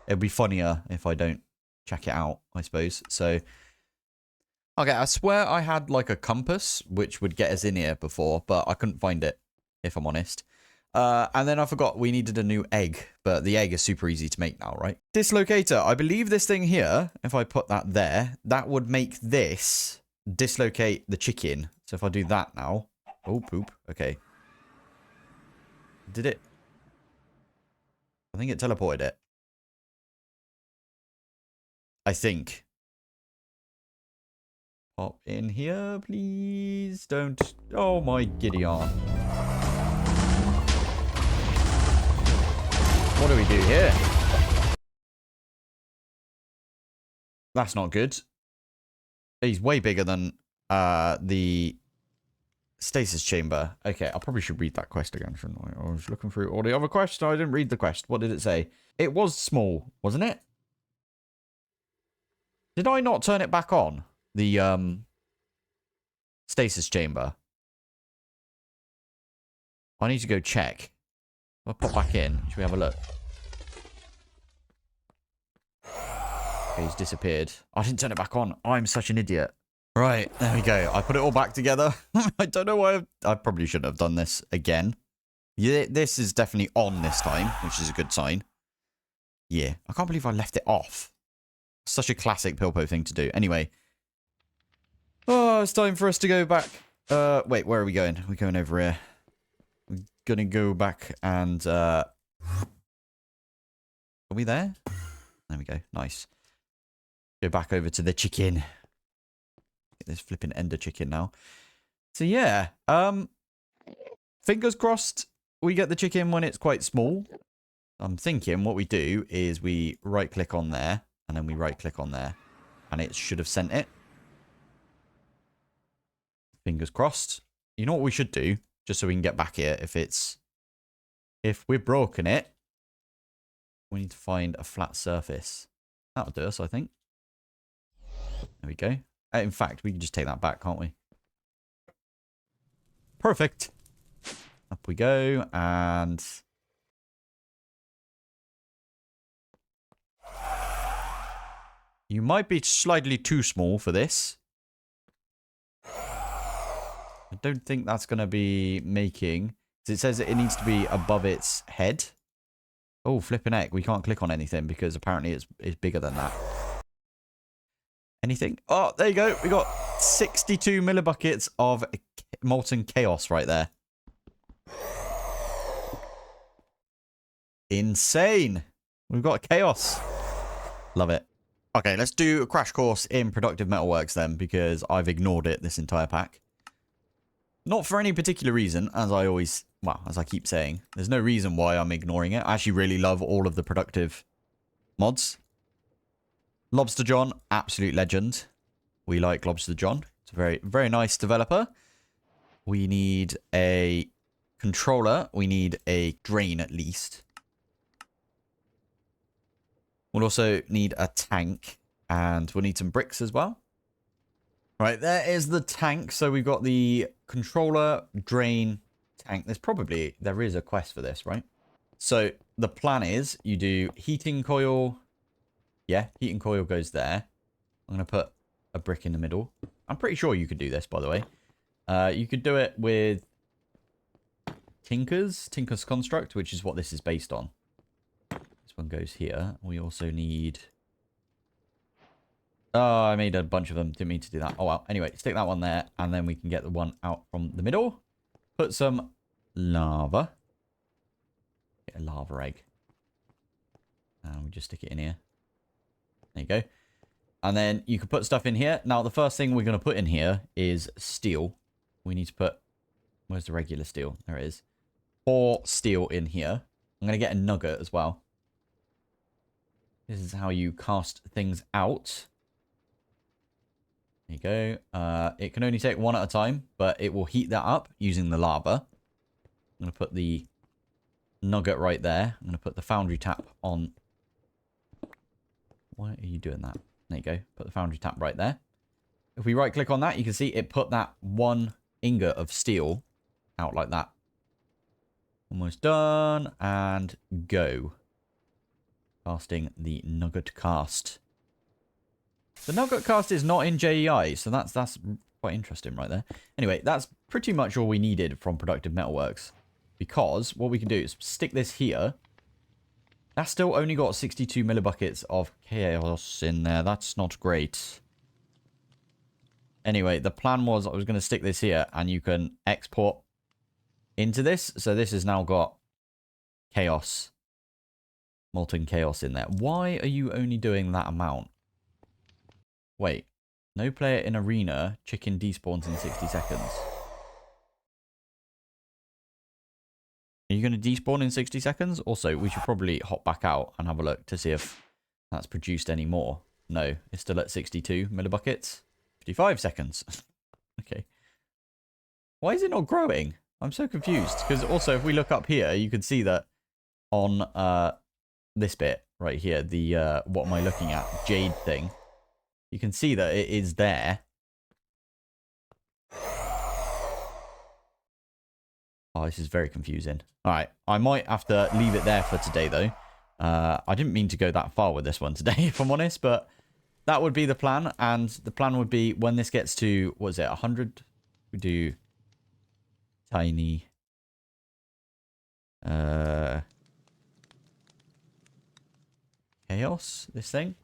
it'd be funnier if I don't check it out, I suppose. So, okay, I swear I had like a compass which would get us in here before, but I couldn't find it, if I'm honest. And then I forgot we needed a new egg, but the egg is super easy to make now, right? Dislocator. I believe this thing here, if I put that there, that would make this dislocate the chicken. So if I do that now. Oh, poop. Okay. Did it? I think it teleported it. I think. Pop in here, please. Don't. Oh, my giddy aunt. What do we do here? That's not good. He's way bigger than the stasis chamber. Okay, I probably should read that quest again, shouldn't I? I was looking through all the other quests. I didn't read the quest. What did it say? It was small, wasn't it? Did I not turn it back on? The stasis chamber. I need to go check. I'll pop back in. Should we have a look? Okay, he's disappeared. I didn't turn it back on. I'm such an idiot. Right, there we go. I put it all back together. I don't know why I probably shouldn't have done this again. Yeah, this is definitely on this time, which is a good sign. Yeah, I can't believe I left it off. Such a classic Pilpoh thing to do. Anyway. Oh, it's time for us to go back. Wait, where are we going? We're going over here. We're gonna go back and, Are we there? There we go. Nice. Go back over to the chicken. Get this flipping ender chicken now. So, yeah. Fingers crossed we get the chicken when it's quite small. I'm thinking what we do is we right-click on there. And then we right-click on there. And it should have sent it. Fingers crossed. You know what we should do? Just so we can get back here. If we've broken it, we need to find a flat surface. That'll do us, I think. There we go. In fact, we can just take that back, can't we? Perfect. Up we go. And... you might be slightly too small for this. I don't think that's going to be making... it says it needs to be above its head. Oh, flipping heck. We can't click on anything because apparently it's bigger than that. Anything? Oh, there you go. We got 62 millibuckets of molten chaos right there. Insane. We've got chaos. Love it. Okay, let's do a crash course in productive metalworks then, because I've ignored it this entire pack. Not for any particular reason, as I keep saying. There's no reason why I'm ignoring it. I actually really love all of the productive mods. Lobster John, absolute legend. We like Lobster John. It's a very, very nice developer. We need a controller. We need a drain at least. We'll also need a tank, and we'll need some bricks as well. Right, there is the tank. So we've got the controller, drain, tank. There is a quest for this, right? So the plan is you do heating coil. Yeah, heating coil goes there. I'm going to put a brick in the middle. I'm pretty sure you could do this, by the way. You could do it with Tinker's Construct, which is what this is based on. This one goes here. We also need... oh, I made a bunch of them. Didn't mean to do that. Oh, well. Anyway, stick that one there, and then we can get the one out from the middle. Put some lava. Get a lava egg. And we just stick it in here. There you go. And then you can put stuff in here. Now, the first thing we're going to put in here is steel. We need to put... where's the regular steel? There it is. 4 steel in here. I'm going to get a nugget as well. This is how you cast things out. There you go. It can only take 1 at a time, but it will heat that up using the lava. I'm going to put the nugget right there. I'm going to put the foundry tap on. Why are you doing that? There you go. Put the foundry tap right there. If we right click on that, you can see it put that 1 ingot of steel out like that. Almost done. And go. Casting the nugget cast. The nugget cast is not in JEI, so that's quite interesting right there. Anyway, that's pretty much all we needed from Productive Metalworks. Because what we can do is stick this here. That's still only got 62 millibuckets of chaos in there. That's not great. Anyway, the plan was I was going to stick this here and you can export into this. So this has now got chaos, molten chaos in there. Why are you only doing that amount? Wait, no player in arena, chicken despawns in 60 seconds. Are you going to despawn in 60 seconds? Also, we should probably hop back out and have a look to see if that's produced any more. No, it's still at 62 millibuckets. 55 seconds. Okay. Why is it not growing? I'm so confused. Because also, if we look up here, you can see that on this bit right here, the, what am I looking at? Jade thing. You can see that it is there. Oh, this is very confusing. All right, I might have to leave it there for today, though. I didn't mean to go that far with this one today, if I'm honest, but that would be the plan. And the plan would be when this gets to, what is it, 100? We do tiny... chaos, this thing.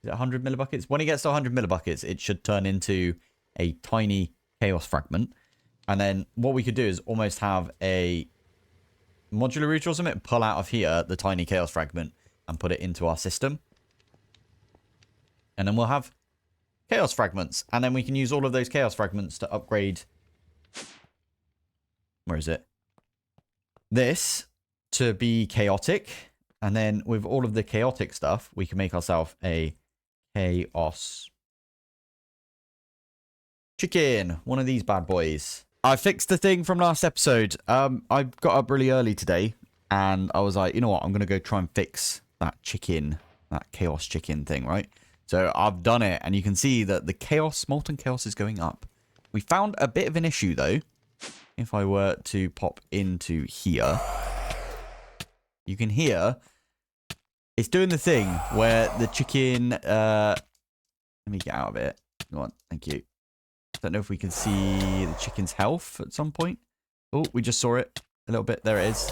Is it 100 millibuckets? When it gets to 100 millibuckets, it should turn into a tiny chaos fragment. And then what we could do is almost have a modular router or something, pull out of here the tiny chaos fragment and put it into our system. And then we'll have chaos fragments. And then we can use all of those chaos fragments to upgrade... Where is it? This to be chaotic. And then with all of the chaotic stuff, we can make ourselves a chaos chicken. One of these bad boys. I fixed the thing from last episode. I got up really early today and I was like, you know what? I'm going to go try and fix that chicken, that chaos chicken thing, right? So I've done it and you can see that the chaos, molten chaos is going up. We found a bit of an issue though. If I were to pop into here, you can hear it's doing the thing where the chicken, let me get out of it. Go on. Thank you. Don't know if we can see the chicken's health at some point. Oh, we just saw it a little bit. There it is.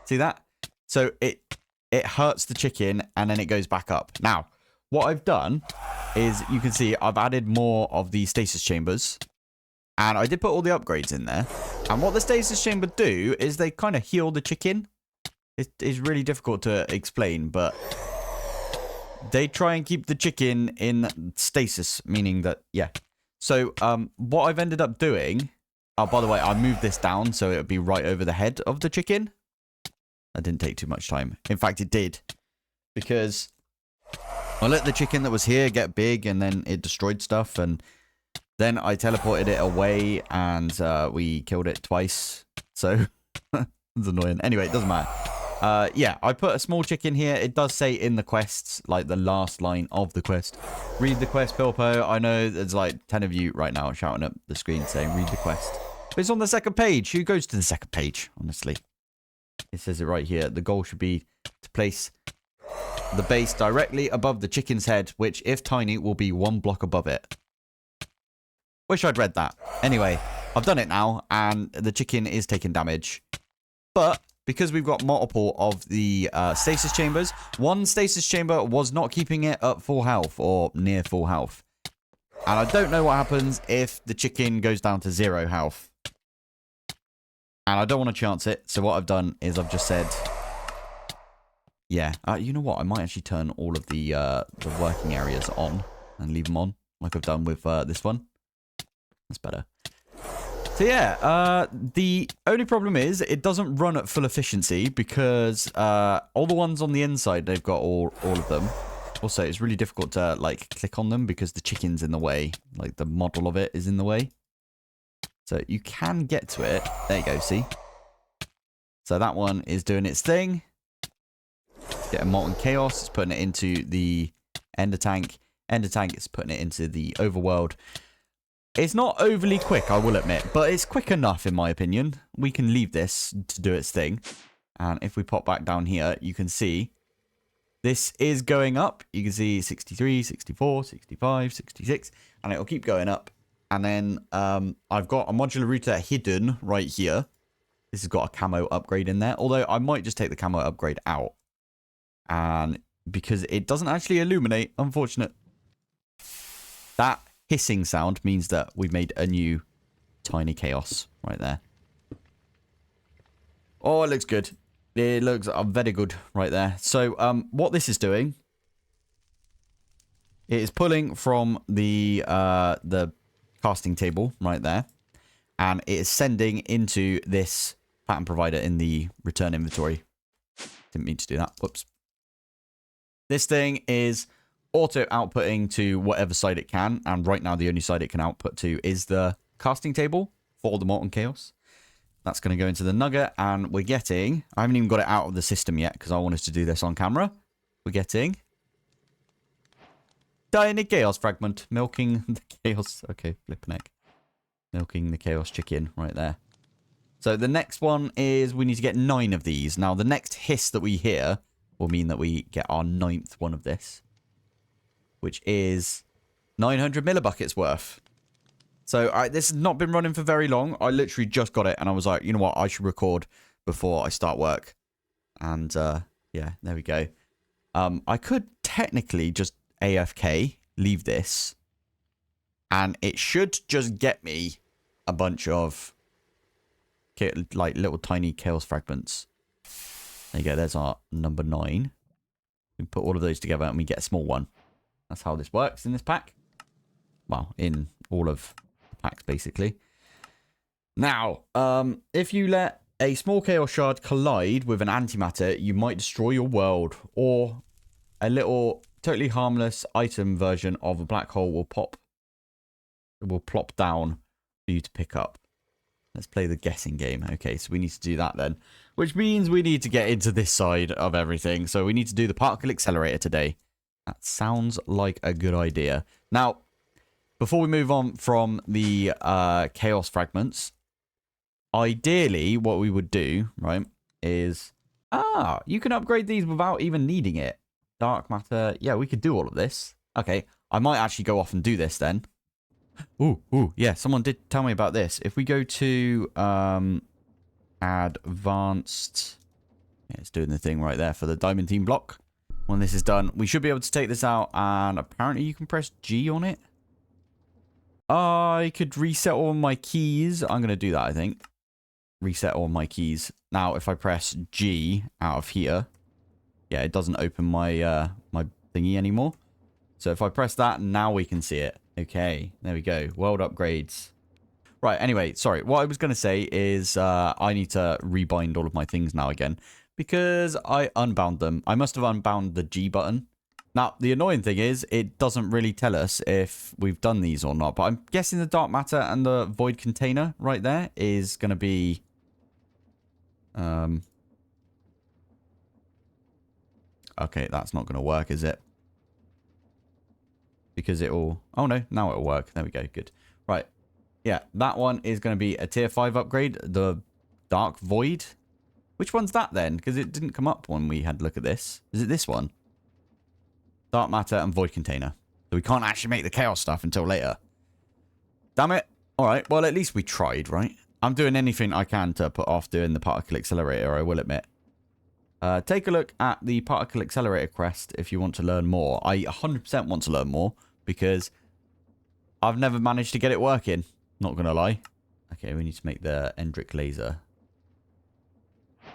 See that? So it hurts the chicken and then it goes back up. Now, what I've done is you can see I've added more of the stasis chambers. And I did put all the upgrades in there. And what the stasis chamber do is they kind of heal the chicken. It's really difficult to explain, but they try and keep the chicken in stasis, meaning that, yeah. So, what I've ended up doing... Oh, by the way, I moved this down so it would be right over the head of the chicken. That didn't take too much time. In fact, it did. Because I let the chicken that was here get big and then it destroyed stuff. And then I teleported it away and we killed it twice. So, it's annoying. Anyway, it doesn't matter. Yeah, I put a small chicken here. It does say in the quests, like the last line of the quest. Read the quest, Pilpoh. I know there's like 10 of you right now shouting up the screen saying read the quest. But it's on the second page. Who goes to the second page, honestly? It says it right here. The goal should be to place the base directly above the chicken's head, which, if tiny, will be 1 block above it. Wish I'd read that. Anyway, I've done it now, and the chicken is taking damage. But... because we've got multiple of the stasis chambers, one stasis chamber was not keeping it at full health or near full health. And I don't know what happens if the chicken goes down to 0 health. And I don't want to chance it. So what I've done is I've just said, yeah, you know what? I might actually turn all of the working areas on and leave them on like I've done with this one. That's better. So yeah, the only problem is it doesn't run at full efficiency because all the ones on the inside, they've got all of them. Also, it's really difficult to like click on them because the chicken's in the way. Like the model of it is in the way. So you can get to it. There you go, see? So that one is doing its thing. Get a molten chaos. It's putting it into the ender tank. Ender tank is putting it into the overworld. It's not overly quick, I will admit, but it's quick enough in my opinion. We can leave this to do its thing. And if we pop back down here, you can see this is going up. You can see 63, 64, 65, 66, and it'll keep going up. And then I've got a modular router hidden right here. This has got a camo upgrade in there, although I might just take the camo upgrade out. And because it doesn't actually illuminate, unfortunate. That hissing sound means that we've made a new tiny chaos right there. Oh, it looks good. It looks very good right there. So what this is doing, it is pulling from the casting table right there, and it is sending into this pattern provider in the return inventory. Didn't mean to do that. Whoops. This thing is auto outputting to whatever side it can, and right now the only side it can output to is the casting table for the Molten Chaos. That's going to go into the nugget, and we're getting... I haven't even got it out of the system yet because I wanted to do this on camera. We're getting... Tiny Chaos Fragment. Milking the Chaos... Okay, flipping heck. Milking the Chaos Chicken right there. So the next one is we need to get 9 of these. Now, the next hiss that we hear will mean that we get our 9th one of this, which is 900 millibuckets worth. So this has not been running for very long. I literally just got it, and I was like, you know what? I should record before I start work. And yeah, there we go. I could technically just AFK, leave this, and it should just get me a bunch of like little tiny chaos fragments. There you go. There's our number 9. We put all of those together, and we get a small one. That's how this works in this pack. Well, in all of packs basically. Now, if you let a small chaos shard collide with an antimatter, you might destroy your world, or a little totally harmless item version of a black hole will plop down for you to pick up. Let's play the guessing game. Okay, so we need to do that then, which means we need to get into this side of everything. So we need to do the particle accelerator today. That sounds like a good idea. Now, before we move on from the chaos fragments, ideally what we would do, right, is... you can upgrade these without even needing it. Dark matter. Yeah, we could do all of this. Okay, I might actually go off and do this then. Ooh, yeah, someone did tell me about this. If we go to advanced... Yeah, it's doing the thing right there for the diamond team block. When this is done, we should be able to take this out, and apparently you can press G on it. I could reset all my keys. I'm going to do that, I think. Reset all my keys. Now, if I press G out of here, yeah, it doesn't open my my thingy anymore. So if I press that, now we can see it. Okay, there we go. World upgrades. Right, anyway, sorry. What I was going to say is I need to rebind all of my things now again, because I unbound them. I must have unbound the G button. Now, the annoying thing is, it doesn't really tell us if we've done these or not. But I'm guessing the dark matter and the void container right there is going to be... Okay, that's not going to work, is it? Because it will... Oh, no. Now it'll work. There we go. Good. Right. Yeah, that one is going to be a tier 5 upgrade. The dark void. Which one's that then? Because it didn't come up when we had a look at this. Is it this one? Dark matter and void container. So we can't actually make the chaos stuff until later. Damn it. Alright, well at least we tried, right? I'm doing anything I can to put off doing the particle accelerator, I will admit. Take a look at the particle accelerator quest if you want to learn more. I 100% want to learn more because I've never managed to get it working. Not gonna lie. Okay, we need to make the Endrick laser.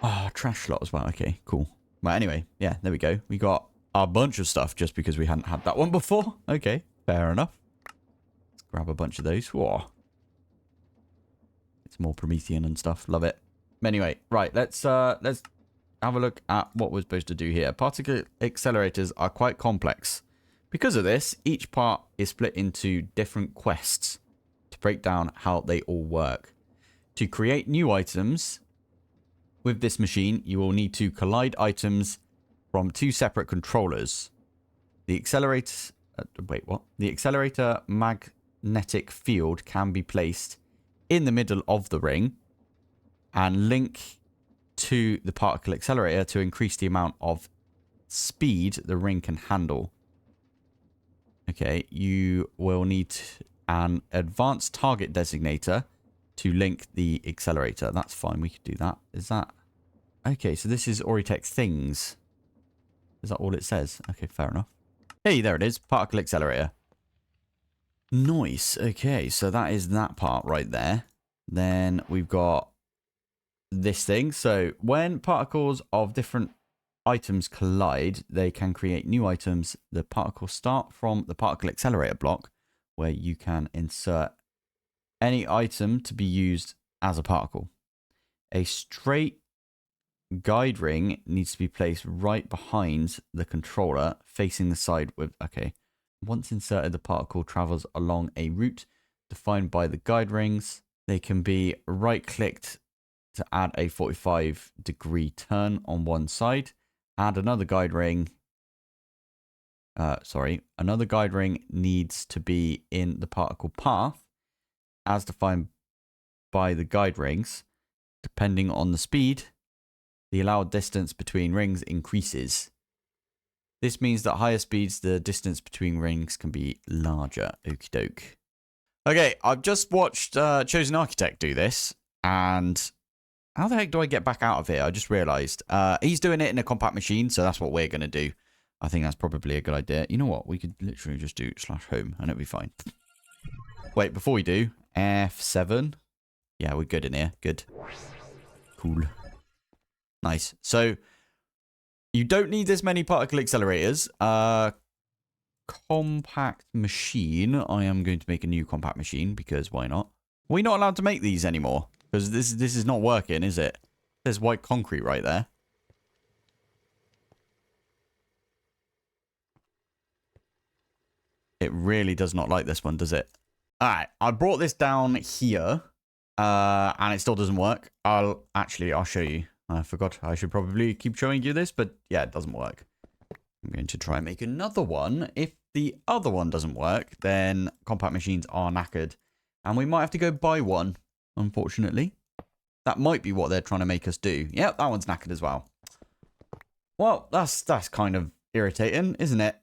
Oh, trash slot as well. Okay, cool. Well, anyway, yeah, there we go. We got a bunch of stuff just because we hadn't had that one before. Okay, fair enough. Let's grab a bunch of those. Whoa. It's more Promethean and stuff. Love it. Anyway, right, let's have a look at what we're supposed to do here. Particle accelerators are quite complex. Because of this, each part is split into different quests to break down how they all work. To create new items with this machine, you will need to collide items from 2 separate controllers. The accelerator... wait, what? The accelerator magnetic field can be placed in the middle of the ring and link to the particle accelerator to increase the amount of speed the ring can handle. Okay, you will need an advanced target designator to link the accelerator. That's fine, we could do that. Is that... Okay, so this is Auritech things. Is that all it says? Okay, fair enough. Hey, there it is. Particle accelerator. Nice. Okay, so that is that part right there. Then we've got this thing. So when particles of different items collide, they can create new items. The particles start from the particle accelerator block, where you can insert any item to be used as a particle. A straight guide ring needs to be placed right behind the controller, facing the side with, okay. Once inserted, the particle travels along a route defined by the guide rings. They can be right-clicked to add a 45-degree turn on one side. Add another guide ring. Another guide ring needs to be in the particle path as defined by the guide rings. Depending on the speed, the allowed distance between rings increases. This means that higher speeds, the distance between rings can be larger. Okie doke. Okay, I've just watched Chosen Architect do this, and how the heck do I get back out of here? I just realised. He's doing it in a compact machine, so that's what we're going to do. I think that's probably a good idea. You know what? We could literally just do /home, and it'll be fine. Wait, before we do, F7. Yeah, we're good in here. Good. Cool. Nice. So, you don't need this many particle accelerators. Compact machine. I am going to make a new compact machine because why not? We're not allowed to make these anymore because this is not working, is it? There's white concrete right there. It really does not like this one, does it? All right, I brought this down here, and it still doesn't work. I'll show you. I forgot I should probably keep showing you this, but yeah, it doesn't work. I'm going to try and make another one. If the other one doesn't work, then compact machines are knackered. And we might have to go buy one, unfortunately. That might be what they're trying to make us do. Yep, that one's knackered as well. Well, that's kind of irritating, isn't it?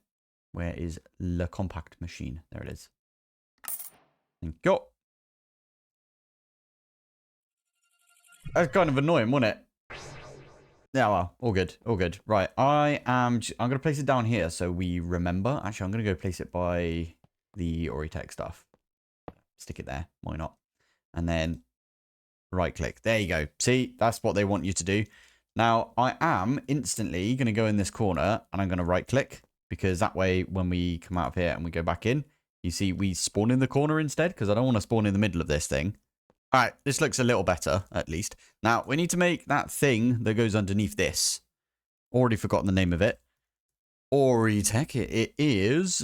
Where is the compact machine? There it is. Thank you. That's kind of annoying, wasn't it? Yeah, well, all good, all good. Right, I'm going to place it down here so we remember. Actually, I'm going to go place it by the Oritech stuff. Stick it there, why not? And then right click. There you go. See, that's what they want you to do. Now, I am instantly going to go in this corner and I'm going to right click because that way when we come out of here and we go back in, you see we spawn in the corner instead because I don't want to spawn in the middle of this thing. All right, this looks a little better, at least. Now, we need to make that thing that goes underneath this. Already forgotten the name of it. Oritech, it is.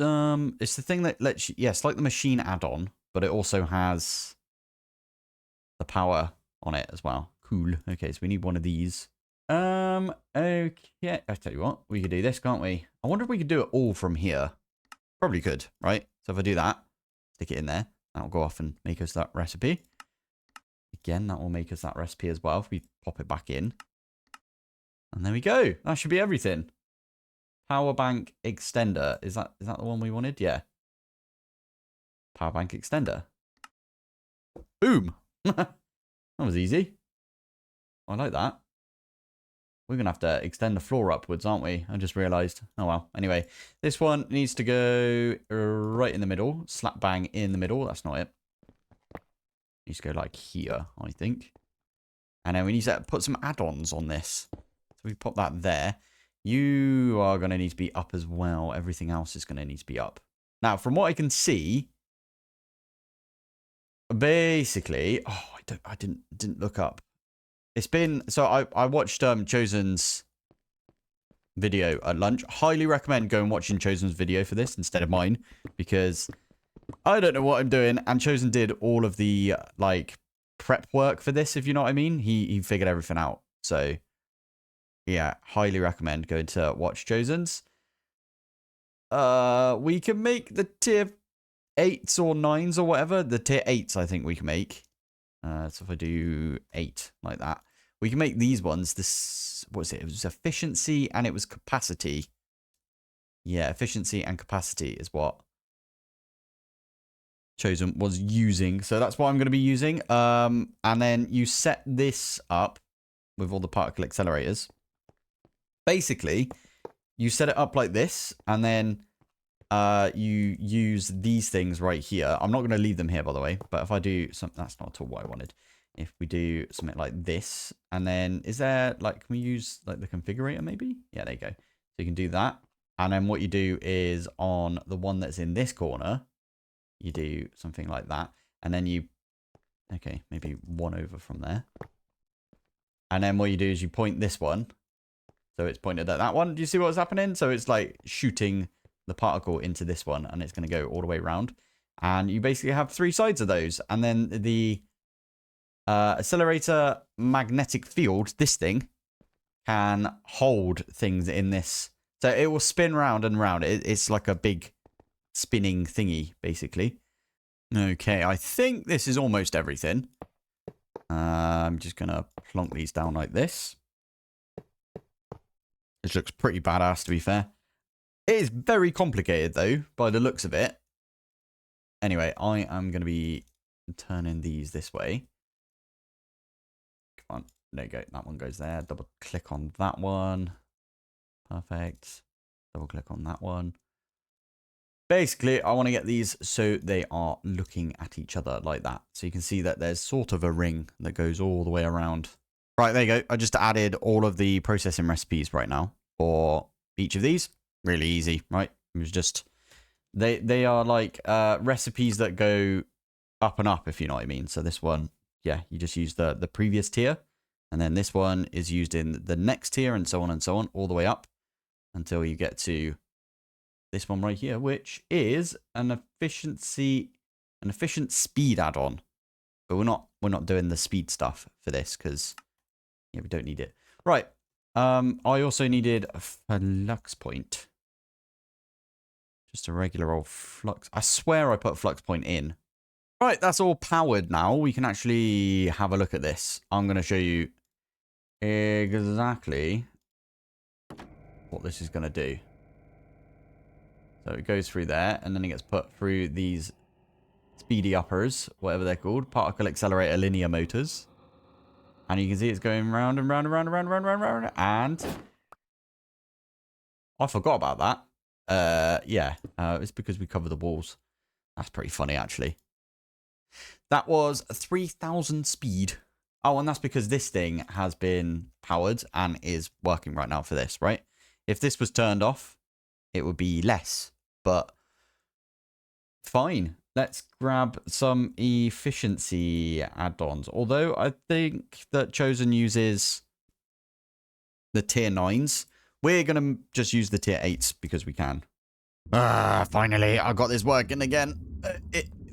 It's the thing that lets you... Yes, like the machine add-on, but it also has the power on it as well. Cool. Okay, so we need one of these. Okay. I tell you what, we could do this, can't we? I wonder if we could do it all from here. Probably could, right? So if I do that, stick it in there. That'll go off and make us that recipe. Again, that will make us that recipe as well if we pop it back in. And there we go. That should be everything. Power bank extender. Is that the one we wanted? Yeah. Power bank extender. Boom. That was easy. I like that. We're going to have to extend the floor upwards, aren't we? I just realised. Oh, well. Anyway, this one needs to go right in the middle. Slap bang in the middle. That's not it. Needs to go like here, I think. And then we need to put some add-ons on this. So we pop that there. You are going to need to be up as well. Everything else is going to need to be up. Now, from what I can see, basically... Oh, I didn't look up. It's been... So I watched Chosen's video at lunch. Highly recommend going watching Chosen's video for this instead of mine. Because I don't know what I'm doing. And Chosen did all of the, like, prep work for this, if you know what I mean. He figured everything out. So, yeah. Highly recommend going to watch Chosen's. We can make the tier 8s or 9s or whatever. The tier 8s, I think we can make. So if I do 8 like that, we can make these ones. This, what was it? It was efficiency and it was capacity. Yeah, efficiency and capacity is what Chosen was using. So that's what I'm going to be using. And then you set this up with all the particle accelerators. Basically, you set it up like this, and then you use these things right here. I'm not going to leave them here, by the way. But if I do something, that's not at all what I wanted. If we do something like this, and then is there like, can we use like the configurator maybe? Yeah, there you go. So you can do that. And then what you do is on the one that's in this corner, you do something like that. And then you, okay, maybe one over from there. And then what you do is you point this one. So it's pointed at that one. Do you see what's happening? So it's like shooting the particle into this one, and it's going to go all the way around. And you basically have 3 sides of those. And then the accelerator magnetic field, this thing, can hold things in this. So it will spin round and round. It's like a big spinning thingy, basically. Okay, I think this is almost everything. I'm just going to plonk these down like this. This looks pretty badass, to be fair. It is very complicated, though, by the looks of it. Anyway, I am going to be turning these this way. Come on. There you go. That one goes there. Double click on that one. Perfect. Double click on that one. Basically, I want to get these so they are looking at each other like that. So you can see that there's sort of a ring that goes all the way around. Right, there you go. I just added all of the processing recipes right now for each of these. Really easy, right? It was just, they are like recipes that go up and up, if you know what I mean. So this one, yeah, you just use the previous tier. And then this one is used in the next tier, and so on, all the way up until you get to this one right here, which is an efficient speed add-on. But we're not doing the speed stuff for this because, yeah, we don't need it. Right. I also needed a flux point. Just a regular old flux. I swear I put flux point in. Right, that's all powered now. We can actually have a look at this. I'm going to show you exactly what this is going to do. So it goes through there, and then it gets put through these speedy uppers, whatever they're called, particle accelerator linear motors. And you can see it's going round and round and round and round and round and round. And I forgot about that. Yeah, it's because we cover the walls. That's pretty funny, actually. That was 3,000 speed. Oh, and that's because this thing has been powered and is working right now for this, right? If this was turned off, it would be less. But fine. Let's grab some efficiency add-ons. Although I think that Chosen uses the tier 9s. We're going to just use the tier 8s because we can. Finally, I got this working again.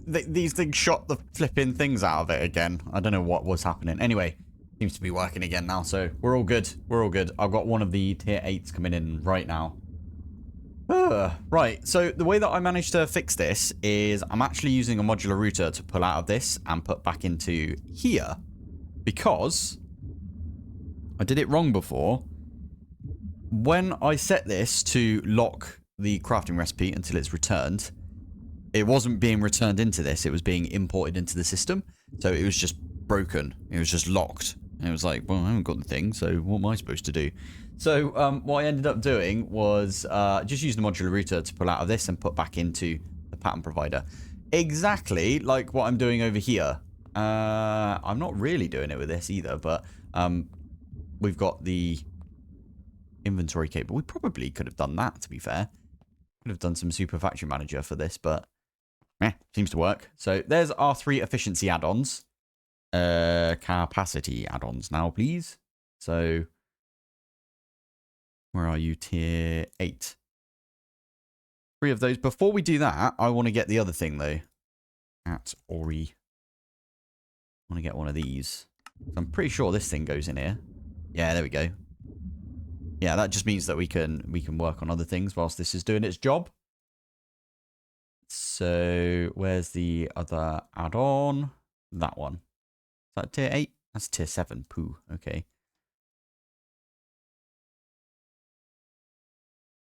These things shot the flipping things out of it again. I don't know what was happening. Anyway, seems to be working again now, so we're all good. We're all good. I've got one of the tier 8s coming in right now. Right, so the way that I managed to fix this is I'm actually using a modular router to pull out of this and put back into here because I did it wrong before. When I set this to lock the crafting recipe until it's returned, it wasn't being returned into this. It was being imported into the system. So it was just broken. It was just locked. And it was like, well, I haven't got the thing, so what am I supposed to do? So what I ended up doing was just use the modular router to pull out of this and put back into the pattern provider. Exactly like what I'm doing over here. I'm not really doing it with this either, but we've got the inventory cable. We probably could have done that, to be fair. Could have done some super factory manager for this, but seems to work. So there's our 3 efficiency add-ons. Capacity add-ons now, please. So where are you? Tier 8. 3 of those. Before we do that, I want to get the other thing, though. At Ori. I want to get one of these. I'm pretty sure this thing goes in here. Yeah, there we go. Yeah, that just means that we can work on other things whilst this is doing its job. So where's the other add-on? That one. Is that tier 8? That's tier 7. Poo. Okay.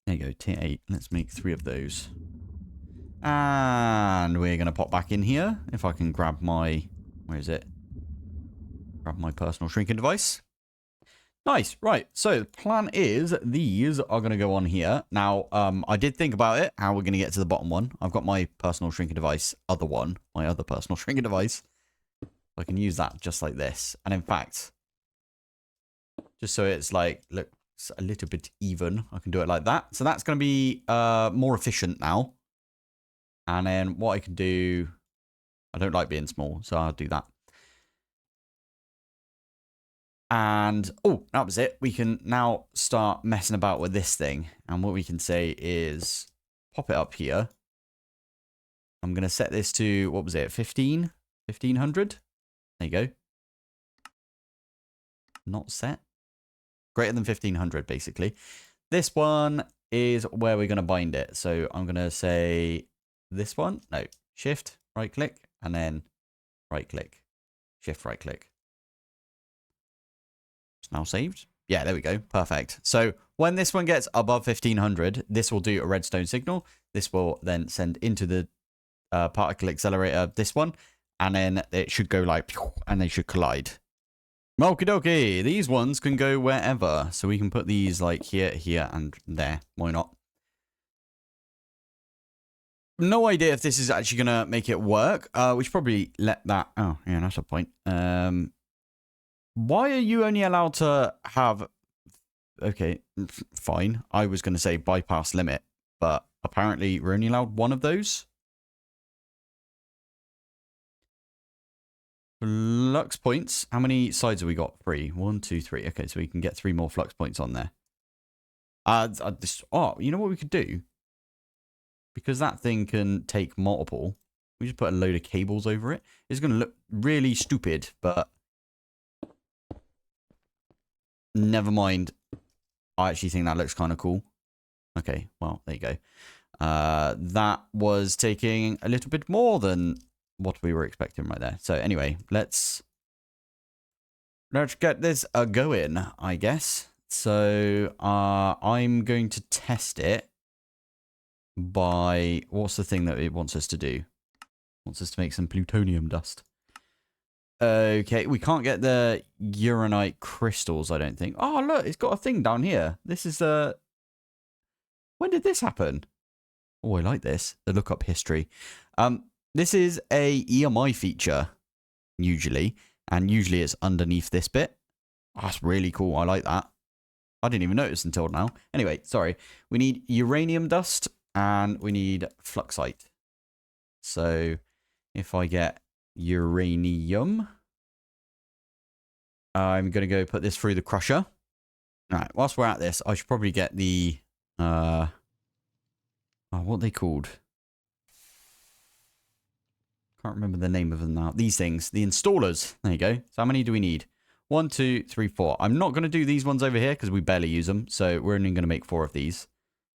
There you go, tier 8. Let's make 3 of those. And we're going to pop back in here. If I can grab my... Where is it? Grab my personal shrinking device. Nice. Right. So the plan is these are going to go on here. Now, I did think about it, how we're going to get to the bottom one. I've got my personal shrinking device, my other personal shrinking device. I can use that just like this. And in fact, just so it's like, looks a little bit even, I can do it like that. So that's going to be more efficient now. And then what I can do, I don't like being small, so I'll do that. And, oh, that was it. We can now start messing about with this thing. And what we can say is pop it up here. I'm going to set this to, what was it, 1500? There you go. Not set. Greater than 1500, basically. This one is where we're going to bind it. So I'm going to say this one. No, shift, right click, and then right click. Shift, right click. It's now saved. Yeah, there we go. Perfect. So when this one gets above 1500, this will do a redstone signal. This will then send into the particle accelerator, this one, and then it should go like, and they should collide. Okie dokie. These ones can go wherever. So we can put these like here, here, and there. Why not? No idea if this is actually going to make it work. We should probably let that... Oh, yeah, that's a point. Why are you only allowed to have... Okay, fine. I was going to say bypass limit, but apparently we're only allowed one of those. Flux points. How many sides have we got? 3. 1, 2, 3. Okay, so we can get 3 more flux points on there. Oh, you know what we could do? Because that thing can take multiple, we just put a load of cables over it. It's going to look really stupid, but never mind. I actually think that looks kind of cool. Okay, well, there you go. That was taking a little bit more than what we were expecting right there. So anyway, let's get this going, I guess. So I'm going to test it by, what's the thing that it wants us to do? It wants us to make some plutonium dust. Okay, we can't get the uranite crystals, I don't think. Oh, look, it's got a thing down here. This is when did this happen? Oh, I like this. The lookup history. This is a EMI feature, usually. And usually it's underneath this bit. Oh, that's really cool. I like that. I didn't even notice until now. Anyway, sorry. We need uranium dust and we need fluxite. So if I get uranium, I'm going to go put this through the crusher. All right, whilst we're at this, I should probably get the, oh, what are they called? Can't remember the name of them now. These things, the installers. There you go. So how many do we need? 1, 2, 3, 4. I'm not going to do these ones over here because we barely use them. So we're only going to make 4 of these.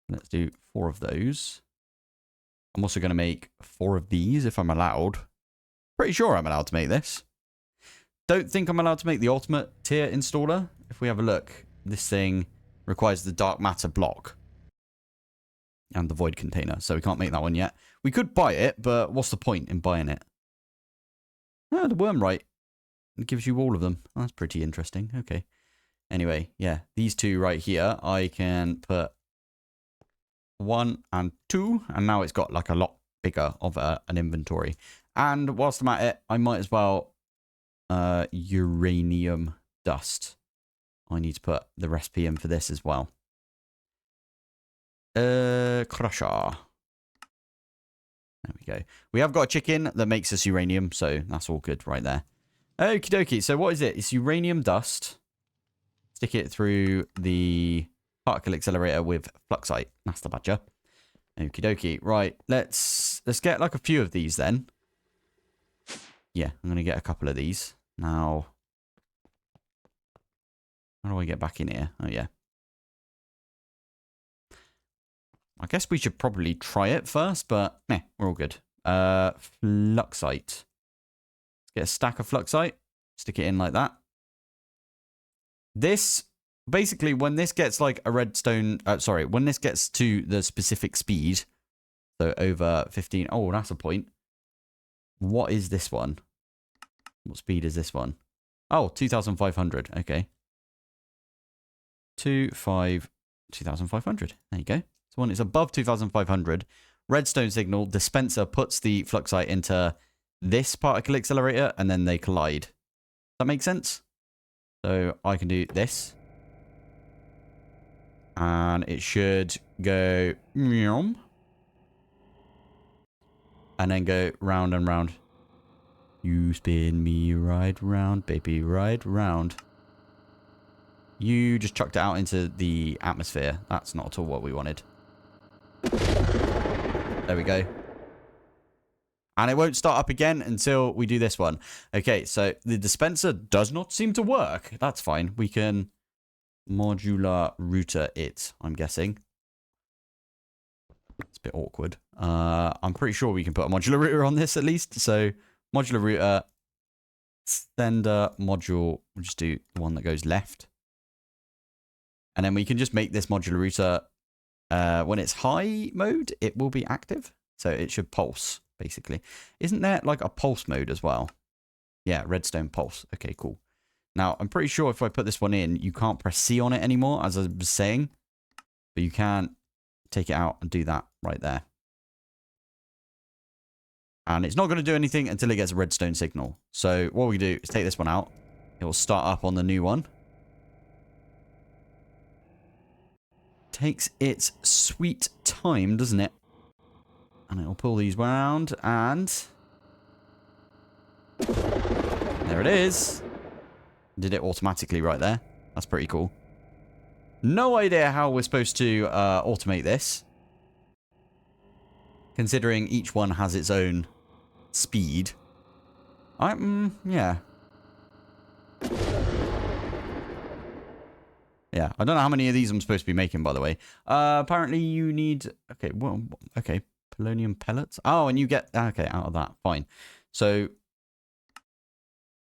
Let's do 4 of those. I'm also going to make 4 of these if I'm allowed. Pretty sure I'm allowed to make this. Don't think I'm allowed to make the ultimate tier installer. If we have a look, this thing requires the dark matter block and the void container. So we can't make that one yet. We could buy it, but what's the point in buying it? Oh, the wormrite. It gives you all of them. Oh, that's pretty interesting. Okay. Anyway, yeah, these 2 right here, I can put 1 and 2, and now it's got like a lot bigger of an inventory. And whilst I'm at it, I might as well uranium dust. I need to put the recipe in for this as well. Crusher. There we go. We have got a chicken that makes us uranium, so that's all good right there. Okie dokie. So what is it? It's uranium dust. Stick it through the particle accelerator with fluxite. That's the badger. Okie dokie. Right. Let's get like a few of these then. Yeah, I'm gonna get a couple of these. Now, how do I get back in here? Oh yeah. I guess we should probably try it first, but meh, we're all good. Fluxite. Let's get a stack of fluxite. Stick it in like that. This, basically, when this gets like a redstone... when this gets to the specific speed, so over 15... Oh, that's a point. What is this one? What speed is this one? Oh, 2,500. Okay. 2,500. There you go. So when it's above 2,500, redstone signal dispenser puts the fluxite into this particle accelerator, and then they collide. Does that make sense? So I can do this. And it should go and then go round and round. You spin me right round, baby, right round. You just chucked it out into the atmosphere. That's not at all what we wanted. There we go. And it won't start up again until we do this one. Okay, so the dispenser does not seem to work. That's fine. We can modular router it, I'm guessing. It's a bit awkward. I'm pretty sure we can put a modular router on this at least. So modular router, sender module. We'll just do the one that goes left. And then we can just make this modular router, when it's high mode, it will be active. So it should pulse, basically. Isn't there like a pulse mode as well? Yeah, redstone pulse. Okay, cool. Now, I'm pretty sure if I put this one in, you can't press C on it anymore, as I was saying. But you can take it out and do that right there. And it's not going to do anything until it gets a redstone signal. So what we do is take this one out. It will start up on the new one. Takes its sweet time, doesn't it? And it'll pull these round, and there it is. Did it automatically right there. That's pretty cool. No idea how we're supposed to automate this, considering each one has its own speed. Yeah. Yeah, I don't know how many of these I'm supposed to be making, by the way. Apparently you need... Okay, well, okay. Polonium pellets. Oh, and you get... Okay, out of that. Fine. So,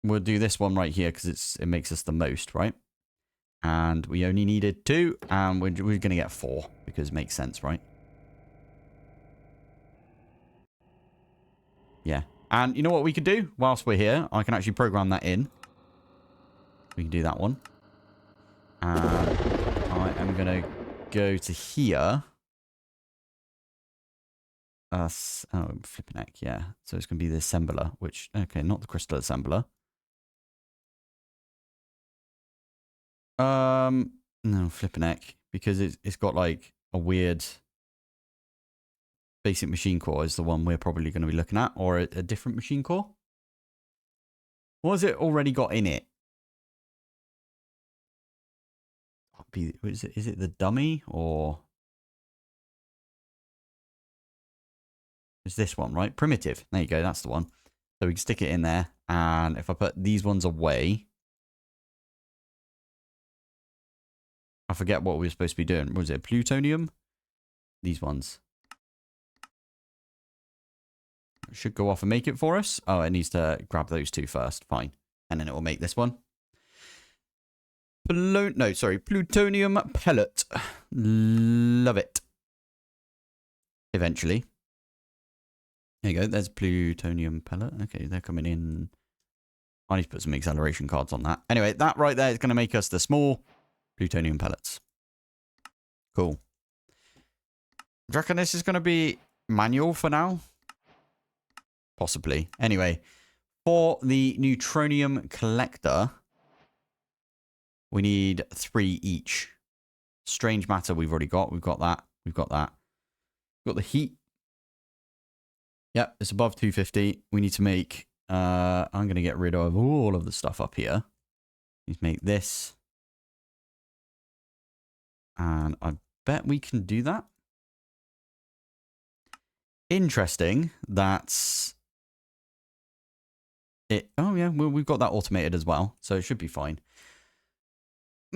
we'll do this one right here, because it makes us the most, right? And we only needed 2, and we're going to get 4, because it makes sense, right? Yeah. And you know what we could do? Whilst we're here, I can actually program that in. We can do that one. And I am going to go to here. Oh, flipping heck, yeah. So it's going to be the assembler, which, okay, not the crystal assembler. No, flipping heck, because it's got like a weird basic machine core is the one we're probably going to be looking at, or a different machine core. What has it already got in it? Is it the dummy, or is this one, right? Primitive. There you go. That's the one. So we can stick it in there. And if I put these ones away, I forget what we were supposed to be doing. Was it plutonium? These ones. It should go off and make it for us. Oh, it needs to grab those 2 first. Fine. And then it will make this one. Plutonium pellet. Love it. Eventually. There you go. There's plutonium pellet. Okay, they're coming in. I need to put some acceleration cards on that. Anyway, that right there is going to make us the small plutonium pellets. Cool. Draconic is going to be manual for now. Possibly. Anyway, for the neutronium collector, we need 3 each. Strange matter we've already got. We've got that. We've got that. We've got the heat. Yep, it's above 250. We need to make... I'm going to get rid of all of the stuff up here. Need to make this. And I bet we can do that. Interesting. That's it. Oh, yeah, well, we've got that automated as well. So it should be fine.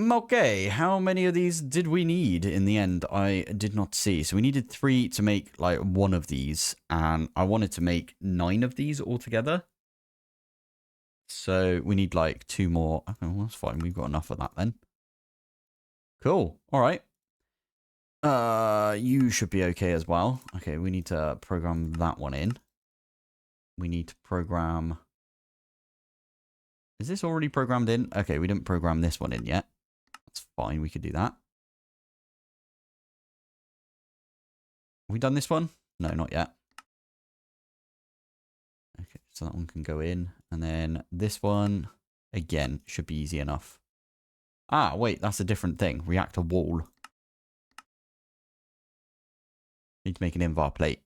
Okay, how many of these did we need in the end? I did not see. So we needed 3 to make like 1 of these. And I wanted to make 9 of these altogether. So we need like 2 more. Okay, well, that's fine. We've got enough of that then. Cool. All right. You should be okay as well. Okay, we need to program that one in. We need to program... Is this already programmed in? Okay, we didn't program this one in yet. It's fine. We could do that. Have we done this one? No, not yet. Okay, so that one can go in. And then this one, again, should be easy enough. Ah, wait, that's a different thing. Reactor wall. Need to make an invar plate.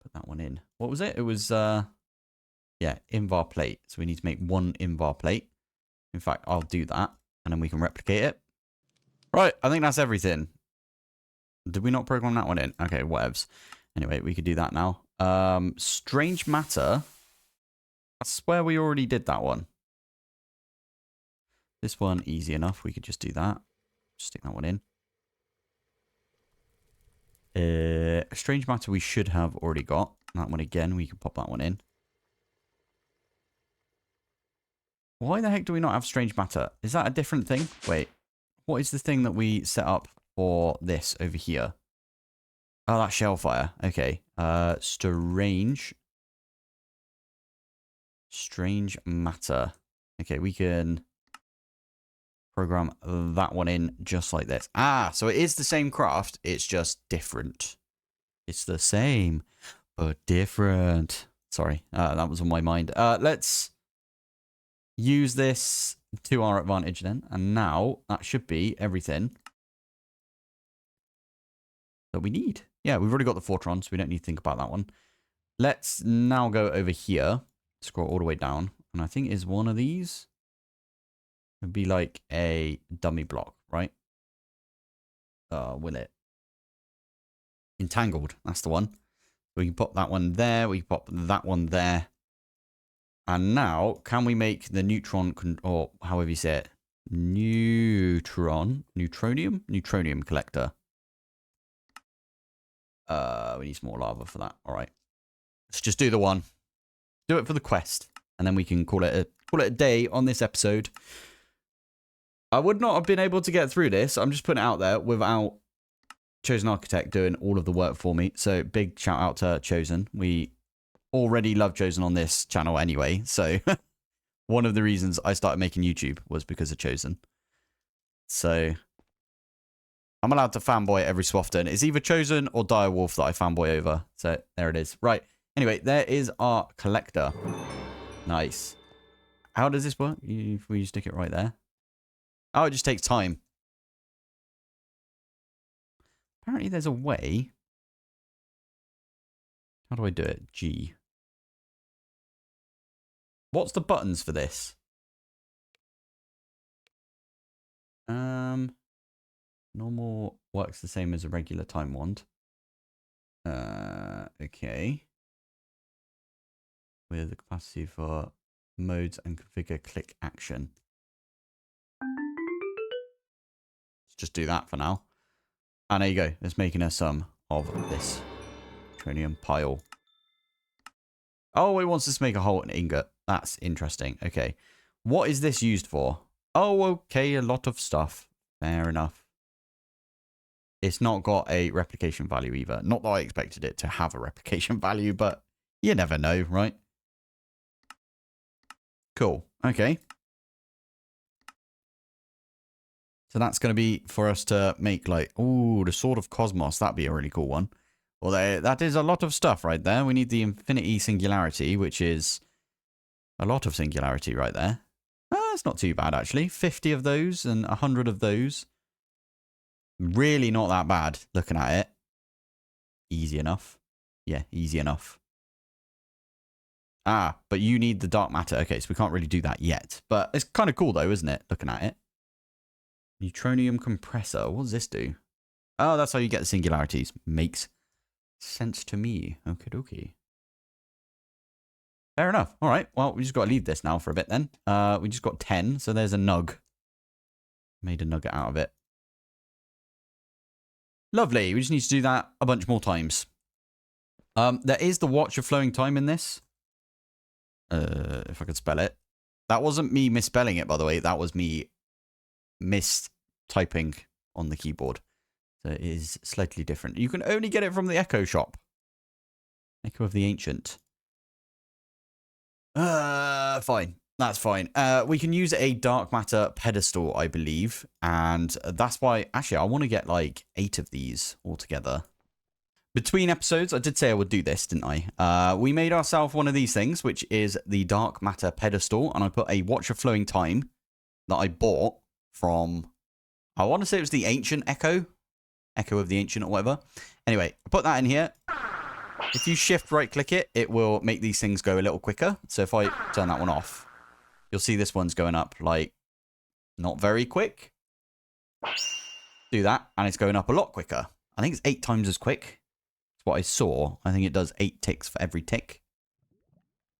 Put that one in. What was it? It was, yeah, invar plate. So we need to make one invar plate. In fact, I'll do that. And then we can replicate it. Right, I think that's everything. Did we not program that one in? Okay, whatevs. Anyway, we could do that now. Strange matter. I swear we already did that one. This one, easy enough. We could just do that. Just stick that one in. Strange matter we should have already got. That one again, we can pop that one in. Why the heck do we not have strange matter? Is that a different thing? Wait. What is the thing that we set up for this over here? Oh, that's shellfire. Okay. Strange matter. Okay, we can program that one in just like this. Ah, so it is the same craft. It's just different. It's the same, but different. Sorry, that was on my mind. Let's use this to our advantage then. And now that should be everything that we need. Yeah, we've already got the Fortron, so we don't need to think about that one. Let's now go over here. Scroll all the way down. And I think is one of these. It'd be like a dummy block, right? Will it? Entangled. That's the one. We can pop that one there. We can pop that one there. And now, can we make the neutron, or however you say it, neutronium collector? We need some more lava for that. All right. Let's just do the one. Do it for the quest. And then we can call it a day on this episode. I would not have been able to get through this. I'm just putting it out there without Chosen Architect doing all of the work for me. So big shout out to Chosen. We already love Chosen on this channel anyway. So one of the reasons I started making YouTube was because of Chosen. So I'm allowed to fanboy every so often. It's either Chosen or Direwolf that I fanboy over. So there it is. Right. Anyway, there is our collector. Nice. How does this work? If we stick it right there. Oh, it just takes time. Apparently there's a way. How do I do it? G. What's the buttons for this? Normal works the same as a regular time wand. Okay. With the capacity for modes and configure click action. Let's just do that for now. And there you go. It's making us some of this tronium pile. Oh, it wants us to make a hole in ingot. That's interesting. Okay. What is this used for? Oh, okay. A lot of stuff. Fair enough. It's not got a replication value either. Not that I expected it to have a replication value, but you never know, right? Cool. Okay. So that's going to be for us to make like, ooh, the Sword of Cosmos. That'd be a really cool one. Well, that is a lot of stuff right there. We need the Infinity Singularity, which is a lot of Singularity right there. It's not too bad, actually. 50 of those and 100 of those. Really not that bad, looking at it. Easy enough. Yeah, easy enough. Ah, but you need the dark matter. Okay, so we can't really do that yet. But it's kind of cool, though, isn't it? Looking at it. Neutronium compressor. What does this do? Oh, that's how you get the singularities. Makes sense to me. Okie dokie. Fair enough. All right. Well, we just got to leave this now for a bit then. We just got 10. So there's a nug. Made a nugget out of it. Lovely. We just need to do that a bunch more times. There is the Watch of Flowing Time in this. If I could spell it. That wasn't me misspelling it, by the way. That was me mistyping on the keyboard. So it is slightly different. You can only get it from the Echo shop. Echo of the Ancient. Fine. That's fine. We can use a dark matter pedestal, I believe. And that's why, actually, I want to get like 8 of these altogether. Between episodes, I did say I would do this, didn't I? We made ourselves one of these things, which is the dark matter pedestal. And I put a watch of flowing time that I bought from, I want to say it was the ancient Echo of the ancient or whatever. Anyway, I put that in here. If you shift right click it, it will make these things go a little quicker. So if I turn that one off, you'll see this one's going up like not very quick. Do that and it's going up a lot quicker. I think it's 8 times as quick. That's what I saw. I think it does 8 ticks for every tick.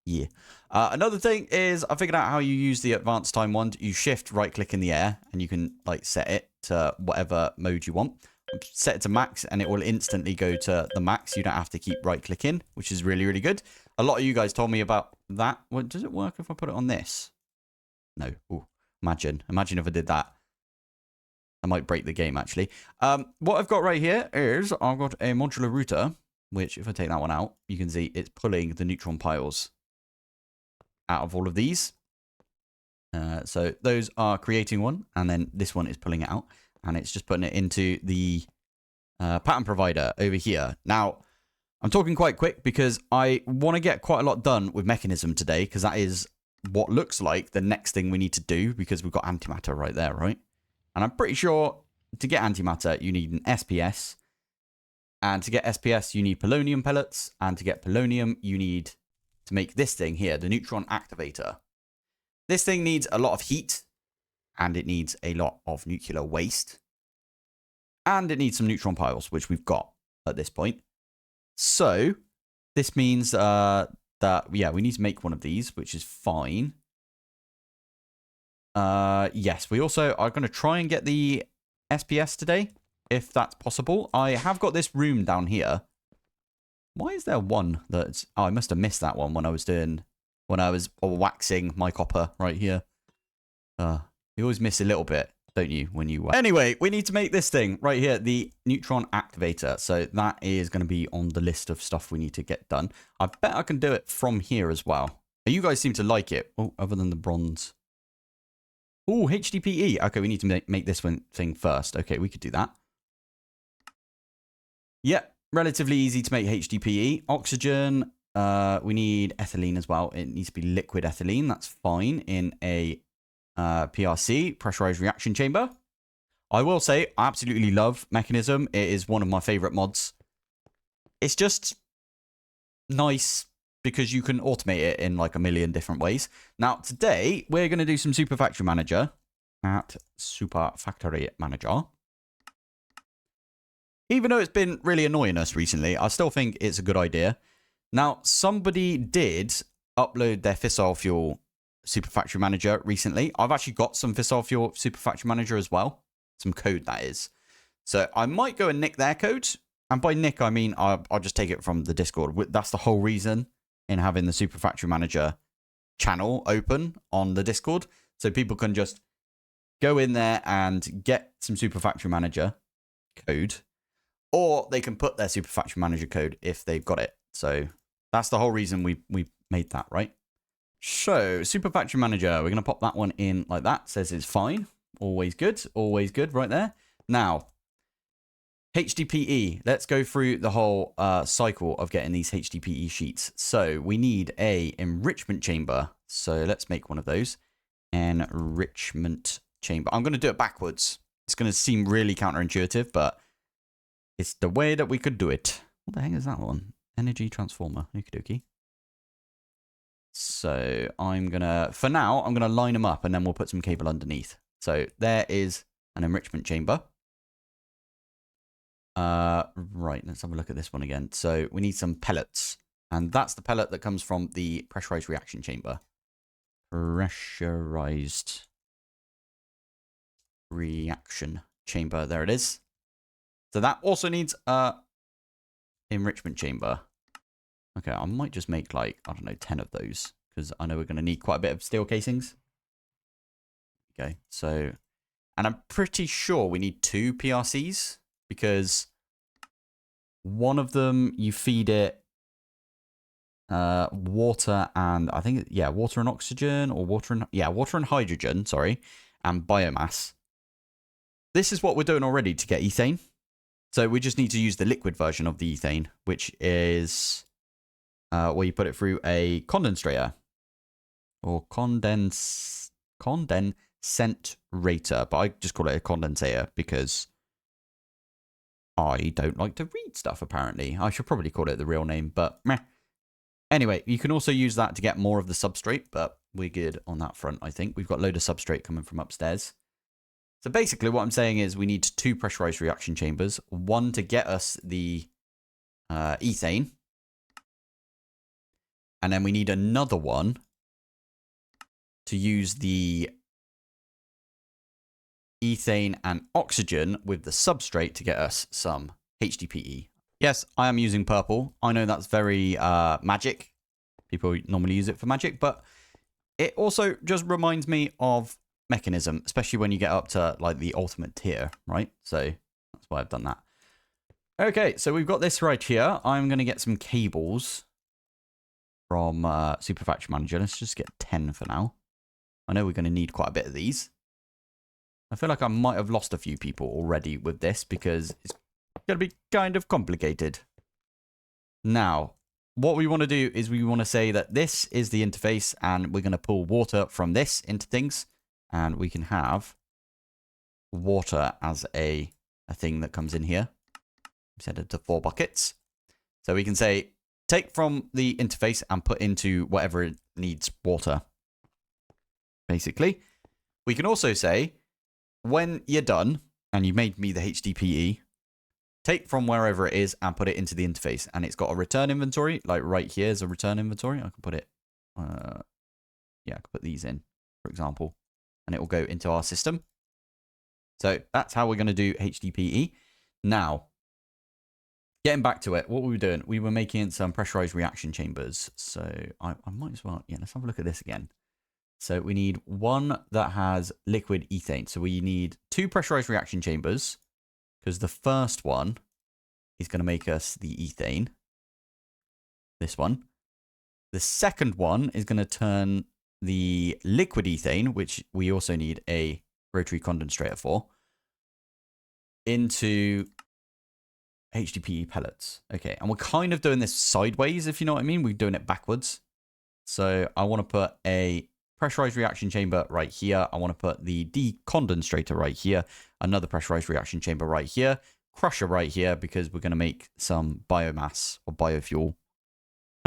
Yeah. Another thing is I figured out how you use the advanced time wand. You shift right click in the air and you can like set it to whatever mode you want. Set it to max and it will instantly go to the max. You don't have to keep right clicking, which is really, really good. A lot of you guys told me about that. Well, does it work if I put it on this? No. Ooh, imagine if I did that. I might break the game, actually. What I've got right here is I've got a modular router, which if I take that one out, you can see it's pulling the neutron piles out of all of these. So those are creating one, and then this one is pulling it out, and it's just putting it into the pattern provider over here. Now, I'm talking quite quick because I want to get quite a lot done with mechanism today, because that is what looks like the next thing we need to do, because we've got antimatter right there, right? And I'm pretty sure to get antimatter, you need an SPS. And to get SPS, you need polonium pellets. And to get polonium, you need to make this thing here, the neutron activator. This thing needs a lot of heat. And it needs a lot of nuclear waste. And it needs some neutron piles, which we've got at this point. So, this means that, yeah, we need to make one of these, which is fine. Yes, we also are going to try and get the SPS today, if that's possible. I have got this room down here. Why is there one that's... Oh, I must have missed that one when I was waxing my copper right here. You always miss a little bit, don't you, when you... Anyway, we need to make this thing right here, the neutron activator. So that is going to be on the list of stuff we need to get done. I bet I can do it from here as well. You guys seem to like it. Oh, other than the bronze... Oh, HDPE. Okay, we need to make this one thing first. Okay, we could do that. Yep, relatively easy to make HDPE. Oxygen, we need ethylene as well. It needs to be liquid ethylene. That's fine in a PRC, pressurized reaction chamber. I will say, I absolutely love Mechanism. It is one of my favorite mods. It's just nice because you can automate it in like a million different ways. Now, today, we're going to do some Super Factory Manager at Super Factory Manager. Even though it's been really annoying us recently, I still think it's a good idea. Now, somebody did upload their fissile fuel Super Factory Manager recently. I've actually got some fissile fuel Super Factory Manager as well. Some code, that is. So I might go and nick their code. And by nick, I mean I'll just take it from the Discord. That's the whole reason in having the Super Factory Manager channel open on the Discord. So people can just go in there and get some Super Factory Manager code. Or they can put their Super Factory Manager code if they've got it. So that's the whole reason we made that, right? So, Super Factory Manager, we're going to pop that one in like that. Says it's fine. Always good right there. Now, HDPE. Let's go through the whole cycle of getting these HDPE sheets. So, we need a enrichment chamber. So, let's make one of those. Enrichment chamber. I'm going to do it backwards. It's going to seem really counterintuitive, but it's the way that we could do it. What the heck is that one? Energy transformer. Okie dokie. So I'm going to, for now, I'm going to line them up and then we'll put some cable underneath. So there is an enrichment chamber. Right, let's have a look at this one again. So we need some pellets. And that's the pellet that comes from the pressurized reaction chamber. Pressurized reaction chamber. There it is. So that also needs a enrichment chamber. Okay, I might just make like, I don't know, 10 of those. Because I know we're going to need quite a bit of steel casings. Okay, so... And I'm pretty sure we need 2 PRCs. Because one of them, you feed it water and I think, yeah, water and oxygen or water and hydrogen, sorry, and biomass. This is what we're doing already to get ethane. So we just need to use the liquid version of the ethane, which is where you put it through a condensator or condensrator, but I just call it a condensator because I don't like to read stuff, apparently. I should probably call it the real name, but meh. Anyway, you can also use that to get more of the substrate, but we're good on that front, I think. We've got a load of substrate coming from upstairs. So basically what I'm saying is we need 2 pressurized reaction chambers, one to get us the ethane, and then we need another one to use the ethane and oxygen with the substrate to get us some HDPE. Yes, I am using purple. I know that's very magic. People normally use it for magic, but it also just reminds me of Mechanism, especially when you get up to like the ultimate tier, right? So that's why I've done that. Okay, so we've got this right here. I'm going to get some cables from Super Factory Manager. Let's just get 10 for now. I know we're going to need quite a bit of these. I feel like I might have lost a few people already with this because it's going to be kind of complicated. Now, what we want to do is we want to say that this is the interface and we're going to pull water from this into things. And we can have water as a thing that comes in here. Set it to 4 buckets. So we can say, take from the interface and put into whatever it needs water. Basically. We can also say, when you're done, and you made me the HDPE, take from wherever it is and put it into the interface. And it's got a return inventory. Like right here is a return inventory. I can put it, yeah, I can put these in, for example. And it will go into our system. So that's how we're going to do HDPE. Now, getting back to it, what were we doing? We were making some pressurized reaction chambers. So I might as well, yeah, let's have a look at this again. So we need one that has liquid ethane. So we need 2 pressurized reaction chambers because the first one is going to make us the ethane. This one. The second one is going to turn the liquid ethane, which we also need a rotary condensator for, into HDPE pellets. Okay, and we're kind of doing this sideways, if you know what I mean. We're doing it backwards. So I want to put a pressurized reaction chamber right here. I want to put the decondensator right here. Another pressurized reaction chamber right here. Crusher right here, because we're going to make some biomass or biofuel.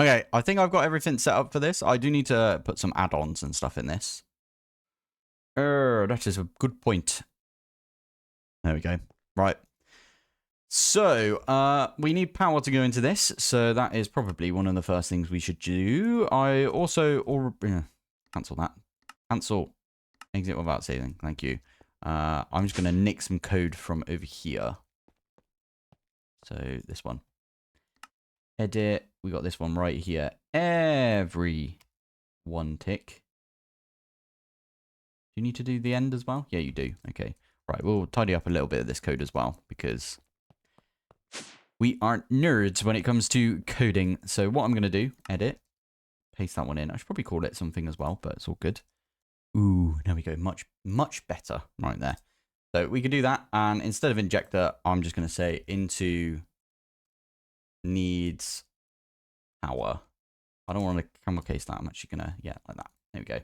Okay, I think I've got everything set up for this. I do need to put some add-ons and stuff in this. That is a good point. There we go. Right. So, we need power to go into this. So that is probably one of the first things we should do. I also... cancel that. Cancel. Exit without saving. Thank you. I'm just going to nick some code from over here. So, this one. Edit. We got this one right here. Every one tick. Do you need to do the end as well? Yeah, you do. Okay. Right, we'll tidy up a little bit of this code as well because we aren't nerds when it comes to coding. So what I'm going to do, edit, paste that one in. I should probably call it something as well, but it's all good. Ooh, there we go. Much, much better right there. So we can do that. And instead of injector, I'm just going to say into needs power. I don't want to camel case that. I'm actually going to, yeah, like that. There we go.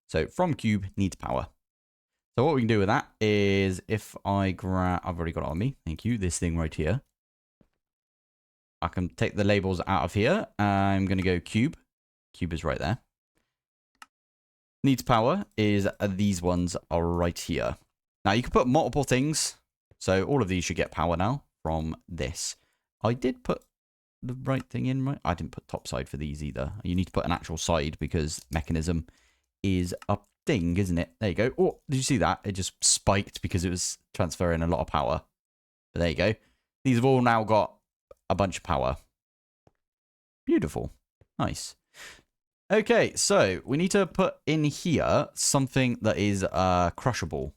So from cube needs power. So what we can do with that is if I grab, I've already got it on me. Thank you. This thing right here. I can take the labels out of here. I'm going to go cube. Cube is right there. Needs power is these ones are right here. Now you can put multiple things. So all of these should get power now from this. I did put the right thing in, right? I didn't put top side for these either. You need to put an actual side because mechanism is a thing, isn't it? There you go. Oh, did you see that? It just spiked because it was transferring a lot of power. But there you go. These have all now got a bunch of power. Beautiful. Nice. Okay, so we need to put in here something that is crushable.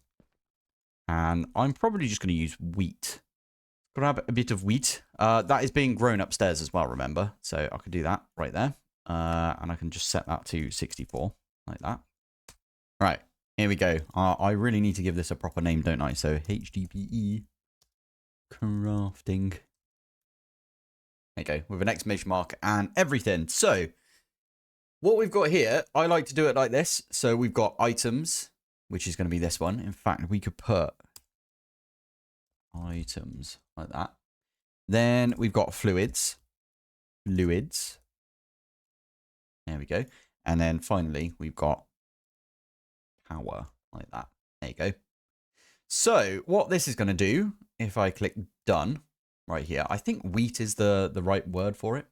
And I'm probably just going to use wheat. Grab a bit of wheat. That is being grown upstairs as well, remember? So I could do that right there. And I can just set that to 64, like that. Right, here we go. I really need to give this a proper name, don't I? So HDPE crafting. There you go, with an exclamation mark and everything. So what we've got here, I like to do it like this. So we've got items, which is going to be this one. In fact, we could put items like that. Then we've got fluids. Fluids. There we go. And then finally, we've got power like that. There you go. So what this is going to do, if I click done right here, I think wheat is the right word for it.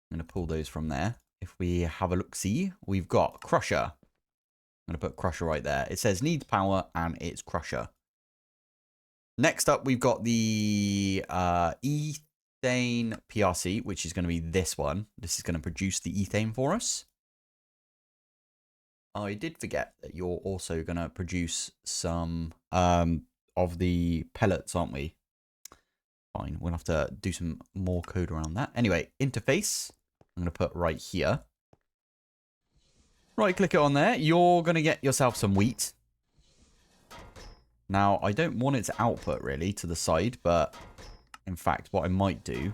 I'm going to pull those from there. If we have a look-see, we've got crusher. I'm going to put crusher right there. It says needs power and it's crusher. Next up, we've got the ethane PRC, which is going to be this one. This is going to produce the ethane for us. I did forget that you're also going to produce some of the pellets, aren't we? Fine, we'll have to do some more code around that. Anyway, interface, I'm going to put right here. Right, click it on there. You're going to get yourself some wheat. Now, I don't want it to output, really, to the side, but in fact, what I might do...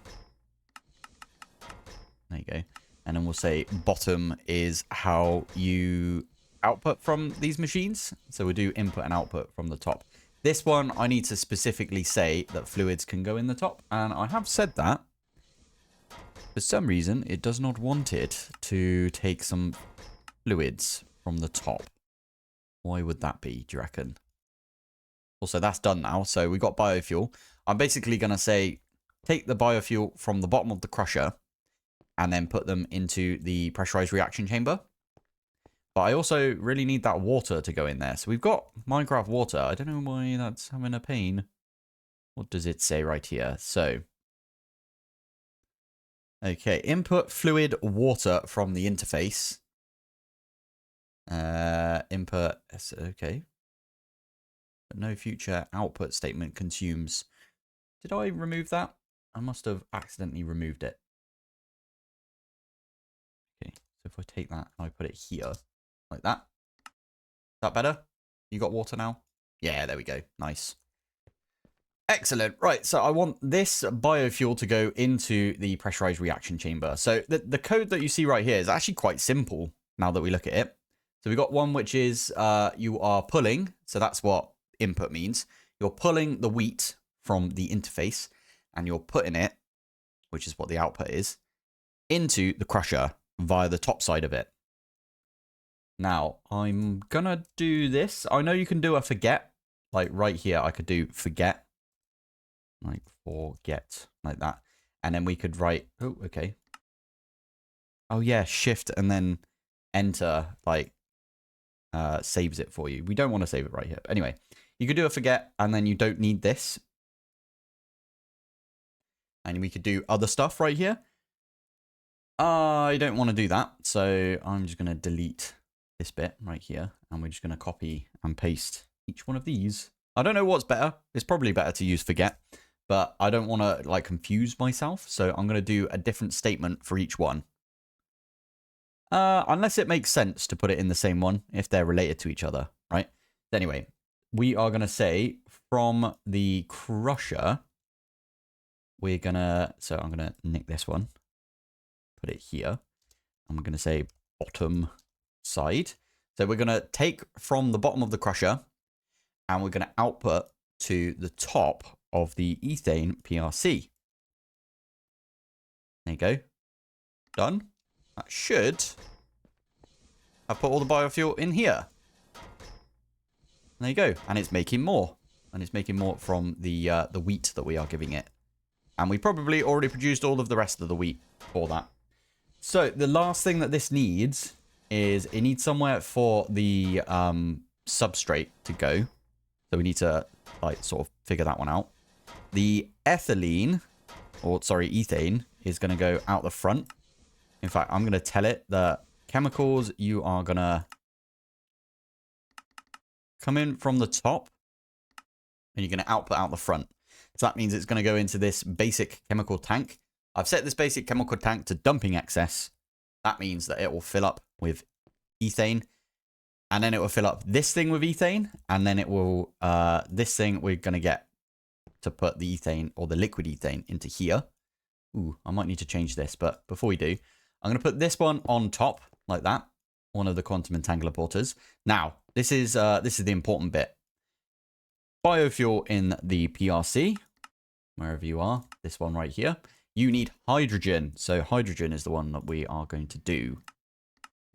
There you go. And then we'll say bottom is how you output from these machines. So we'll do input and output from the top. This one, I need to specifically say that fluids can go in the top. And I have said that. For some reason, it does not want it to take some fluids from the top. Why would that be, do you reckon? Also, that's done now. So we've got biofuel. I'm basically going to say, take the biofuel from the bottom of the crusher and then put them into the pressurized reaction chamber. But I also really need that water to go in there. So we've got Minecraft water. I don't know why that's having a pain. What does it say right here? So, okay, input fluid water from the interface. Input, okay. But no future output statement consumes. Did I remove that? I must have accidentally removed it. Okay, so if I take that and I put it here, like that. Is that better? You got water now? Yeah, there we go. Nice. Excellent. Right, so I want this biofuel to go into the pressurized reaction chamber. So the code that you see right here is actually quite simple now that we look at it. So we've got one which is you are pulling, so that's what input means. You're pulling the wheat from the interface and you're putting it, which is what the output is, into the crusher via the top side of it. Now, I'm gonna do this. I know you can do a forget, like right here, I could do forget, like forget, like that. And then we could write, oh, okay. Oh yeah, shift and then enter, like, saves it for you. We don't want to save it right here. But anyway, you could do a forget and then you don't need this. And we could do other stuff right here. I don't want to do that. So I'm just going to delete this bit right here. And we're just going to copy and paste each one of these. I don't know what's better. It's probably better to use forget. But I don't want to like confuse myself. So I'm going to do a different statement for each one. Unless it makes sense to put it in the same one if they're related to each other, right? Anyway, we are going to say from the crusher, we're going to, so I'm going to nick this one, put it here. And we're going to say bottom side. So we're going to take from the bottom of the crusher and we're going to output to the top of the ethane PRC. There you go. Done. That should have put all the biofuel in here. There you go. And it's making more. And it's making more from the wheat that we are giving it. And we probably already produced all of the rest of the wheat for that. So the last thing that this needs is it needs somewhere for the substrate to go. So we need to like sort of figure that one out. The ethylene, or sorry, ethane is going to go out the front. In fact, I'm going to tell it that chemicals, you are going to come in from the top and you're going to output out the front. So that means it's going to go into this basic chemical tank. I've set this basic chemical tank to dumping excess. that means that it will fill up with ethane. And then it will fill up this thing with ethane. And then it will, this thing we're going to get to put the ethane or the liquid ethane into here. Ooh, I might need to change this. But before we do, I'm going to put this one on top like that. One of the quantum entangler porters. Now, this is the important bit. Biofuel in the PRC, wherever you are, this one right here. You need hydrogen. So hydrogen is the one that we are going to do.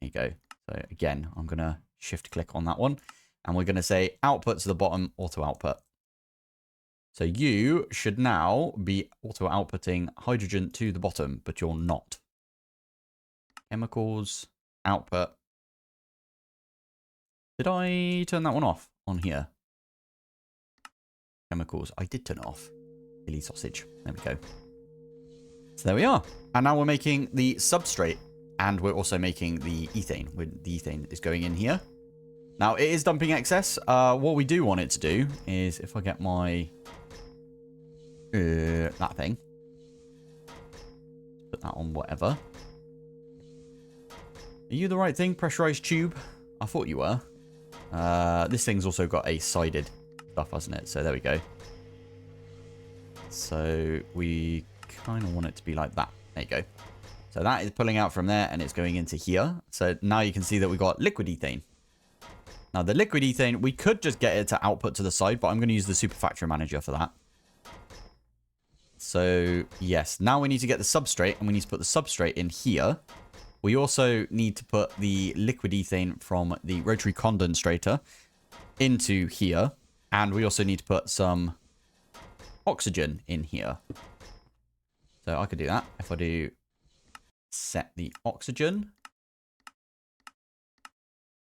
There you go. So again, I'm going to shift click on that one. And we're going to say output to the bottom, auto output. So you should now be auto outputting hydrogen to the bottom, but you're not. Chemicals, output. Did I turn that one off on here? Chemicals. I did turn it off. Silly sausage. There we go. So there we are. And now we're making the substrate. And we're also making the ethane. The ethane is going in here. Now, it is dumping excess. What we do want it to do is, if I get my... that thing. Put that on whatever. Are you the right thing? Pressurized tube? I thought you were. This thing's also got a sided stuff, hasn't it? So there we go. So we kind of want it to be like that. There you go. So that is pulling out from there and it's going into here. So now you can see that we've got liquid ethane. Now the liquid ethane, we could just get it to output to the side, but I'm going to use the super factory manager for that. So yes, now we need to get the substrate and we need to put the substrate in here. We also need to put the liquid ethane from the rotary condensator into here. And we also need to put some oxygen in here. So I could do that. If I do set the oxygen.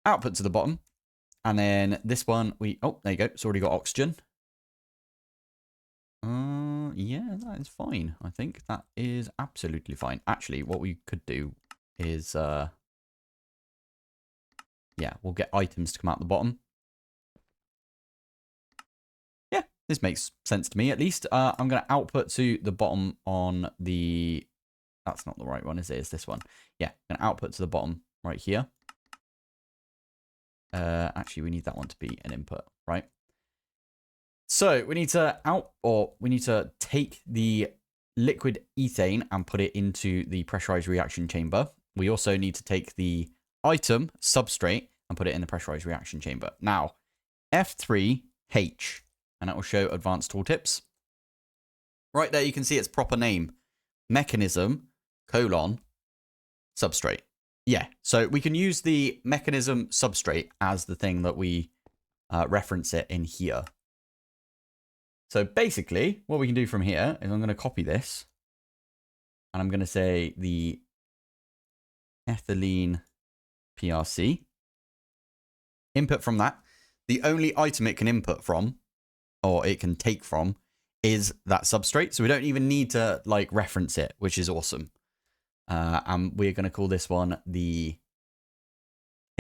Output to the bottom. And then this one, oh, there you go. It's already got oxygen. Yeah, that is fine. I think that is absolutely fine. Actually, what we could do is, yeah, we'll get items to come out the bottom. Yeah, this makes sense to me, at least. I'm going to output to the bottom on the... That's not the right one, is it? It's this one. Yeah, I'm going to output to the bottom right here. Actually, we need that one to be an input, right? So we need to take the liquid ethane and put it into the pressurized reaction chamber. We also need to take the item substrate and put it in the pressurized reaction chamber. Now, F3H, and that will show advanced tooltips. Right there, you can see its proper name, mechanism, substrate. Yeah, so we can use the mechanism substrate as the thing that we reference it in here. So basically, what we can do from here is I'm going to copy this. And I'm going to say the ethylene PRC. Input from that. The only item it can input from, or it can take from, is that substrate. So we don't even need to like reference it, which is awesome. And we're going to call this one the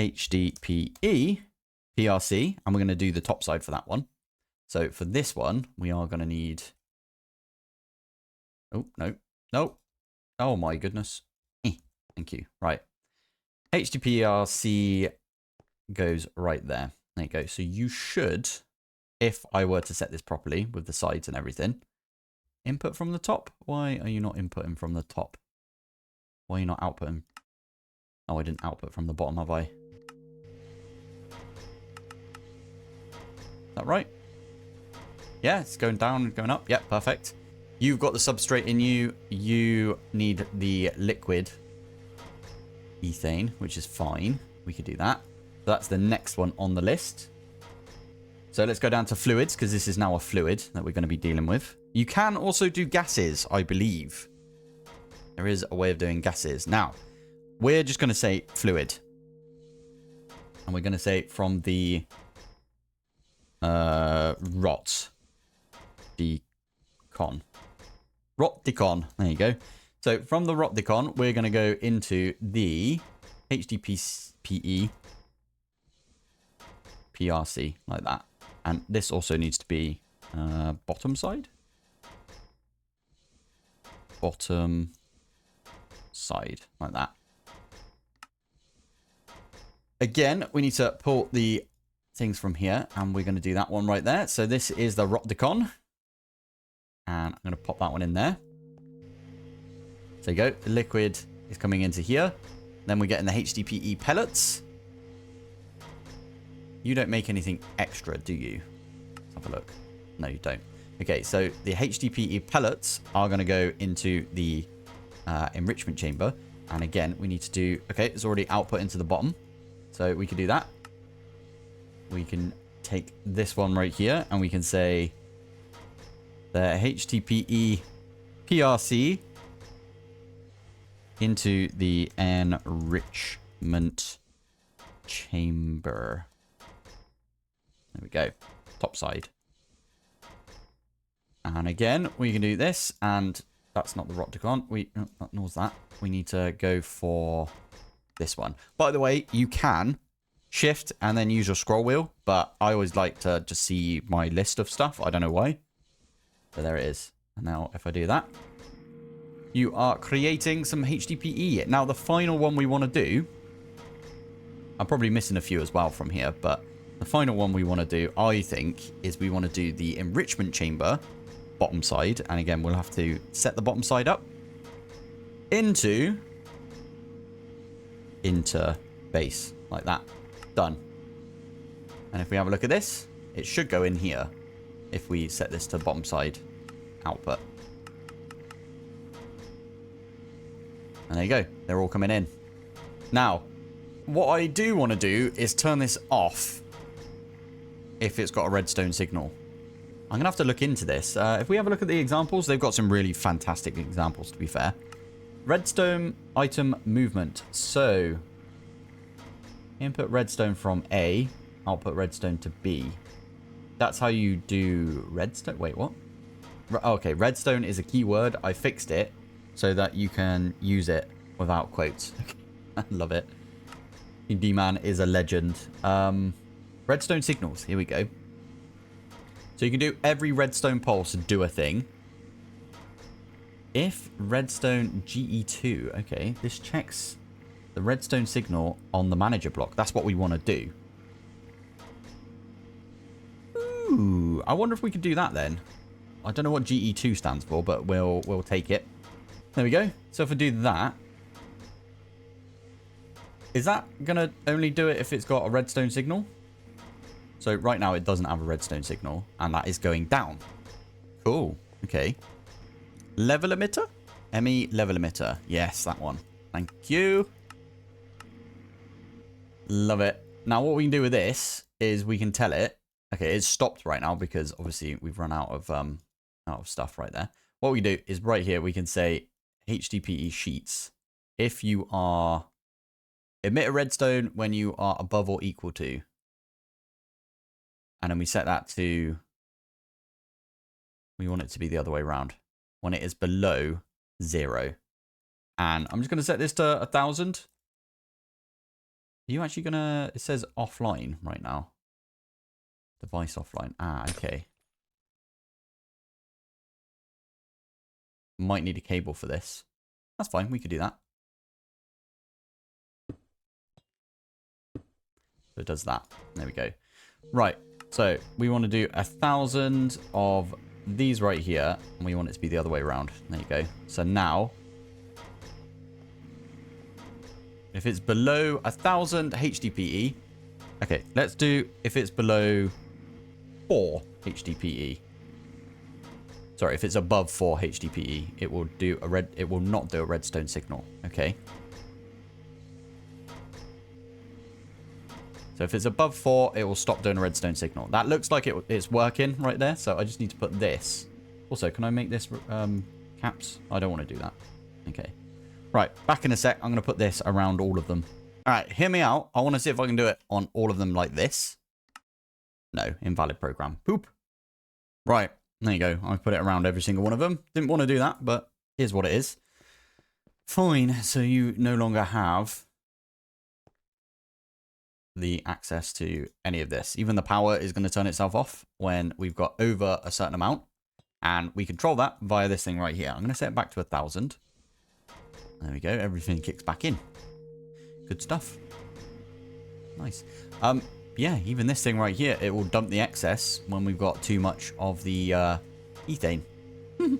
HDPE PRC. And we're going to do the top side for that one. So for this one, we are going to need... Oh, no. No. Oh, my goodness. Thank you. Right. HDPRC goes right there. There you go. So you should, if I were to set this properly with the sides and everything, input from the top. Why are you not inputting from the top? Why are you not outputting? Oh, I didn't output from the bottom, have I? Is that right? Yeah, it's going down and going up. Yeah, perfect. You've got the substrate in you. You need the liquid ethane, which is fine. We could do that. So that's the next one on the list. So let's go down to fluids, because this is now a fluid that we're going to be dealing with. You can also do gases, I believe. There is a way of doing gases. Now, we're just going to say fluid. And we're going to say from the rot. Decon. Rotdicon. There you go. So from the Rotdicon, we're going to go into the HDPE PRC like that. And this also needs to be bottom side. Bottom side like that. again, we need to pull the things from here, and we're going to do that one right there. So this is the Rotdicon, and I'm going to pop that one in there. So there you go. The liquid is coming into here. Then we get in the HDPE pellets. You don't make anything extra, do you? Let's have a look. No, you don't. Okay, so the HDPE pellets are going to go into the enrichment chamber. And again, we need to do... Okay, it's already output into the bottom. So we can do that. We can take this one right here, and we can say the HDPE PRC into the enrichment chamber. There we go. Top side. And again, we can do this, and that's not the Rotdicon. Nor that. We need to go for this one. By the way, you can shift and then use your scroll wheel, but I always like to just see my list of stuff. I don't know why. So there it is. And now if I do that, you are creating some HDPE. Now the final one we want to do, I'm probably missing a few as well from here, but the final one we want to do, I think, is we want to do the enrichment chamber bottom side. And again, we'll have to set the bottom side up into base like that. Done. And if we have a look at this, it should go in here if we set this to bottom side output. And there you go. They're all coming in. Now, what I do want to do is turn this off if it's got a redstone signal. I'm going to have to look into this. If we have a look at the examples, they've got some really fantastic examples, to be fair. Redstone item movement. So, input redstone from A, output redstone to B. That's how you do redstone. Wait, what? Okay, redstone is a keyword. I fixed it so that you can use it without quotes. I love it. D-Man is a legend. Redstone signals. Here we go. So you can do every redstone pulse do a thing. If redstone GE2, okay, this checks the redstone signal on the manager block. That's what we want to do. Ooh, I wonder if we could do that then. I don't know what GE2 stands for, but we'll take it. There we go. So if I do that, is that going to only do it if it's got a redstone signal? So right now it doesn't have a redstone signal, and that is going down. Cool. Okay. Level emitter? ME level emitter. Yes, that one. Thank you. Love it. Now what we can do with this is we can tell it. Okay, it's stopped right now because obviously we've run out of stuff right there. What we do is right here we can say HDPE sheets. If you are emit a redstone when you are above or equal to. And then we set that to, we want it to be the other way around. When it is below 0. And I'm just going to set this to 1,000. Are you actually going to, it says offline right now. Device offline. Ah, okay. Might need a cable for this. That's fine. We could do that. So it does that. There we go. Right. So we want to do 1,000 of these right here. And we want it to be the other way around. There you go. So now, if it's below 1,000 HDPE. Okay, let's do if it's below 4 HDPE. Sorry, if it's above 4 HDPE, it will do a red. It will not do a redstone signal. Okay. So if it's above 4, it will stop doing a redstone signal. That looks like it's working right there. So I just need to put this. Also, can I make this caps? I don't want to do that. Okay. Right, back in a sec. I'm going to put this around all of them. All right, hear me out. I want to see if I can do it on all of them like this. No, invalid program. Poop. Right, there you go. I put it around every single one of them. Didn't want to do that, but here's what it is. Fine, so you no longer have the access to any of this. Even the power is going to turn itself off when we've got over a certain amount. And we control that via this thing right here. I'm going to set it back to 1,000. There we go. Everything kicks back in. Good stuff. Nice. Yeah, even this thing right here, it will dump the excess when we've got too much of the ethane. So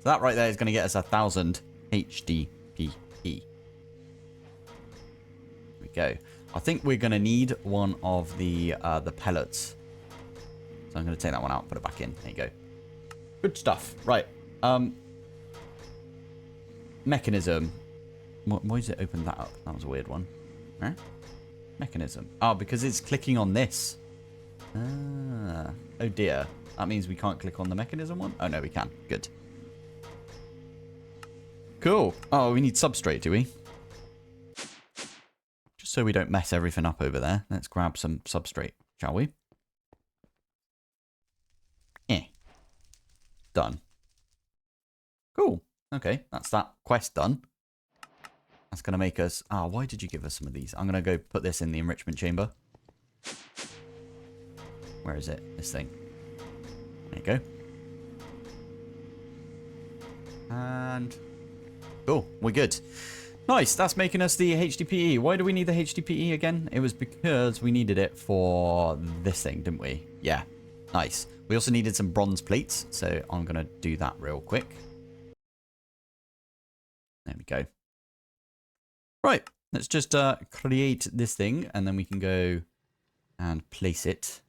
that right there is going to get us 1,000 HDPE. Here we go. I think we're going to need one of the pellets. So I'm going to take that one out, put it back in. There you go. Good stuff. Right. Mechanism. Why does it open that up? That was a weird one. Huh? Mechanism. Oh, because it's clicking on this. Ah. Oh dear. That means we can't click on the mechanism one? Oh no, we can. Good. Cool. Oh, we need substrate, do we? Just so we don't mess everything up over there. Let's grab some substrate, shall we? Done. Cool. Okay, that's that quest done. That's going to make us... Ah, why did you give us some of these? I'm going to go put this in the enrichment chamber. Where is it? This thing. There you go. And... Cool. We're good. Nice. That's making us the HDPE. Why do we need the HDPE again? It was because we needed it for this thing, didn't we? Yeah. Nice. We also needed some bronze plates, so I'm going to do that real quick. There we go. Right, let's just create this thing, and then we can go and place it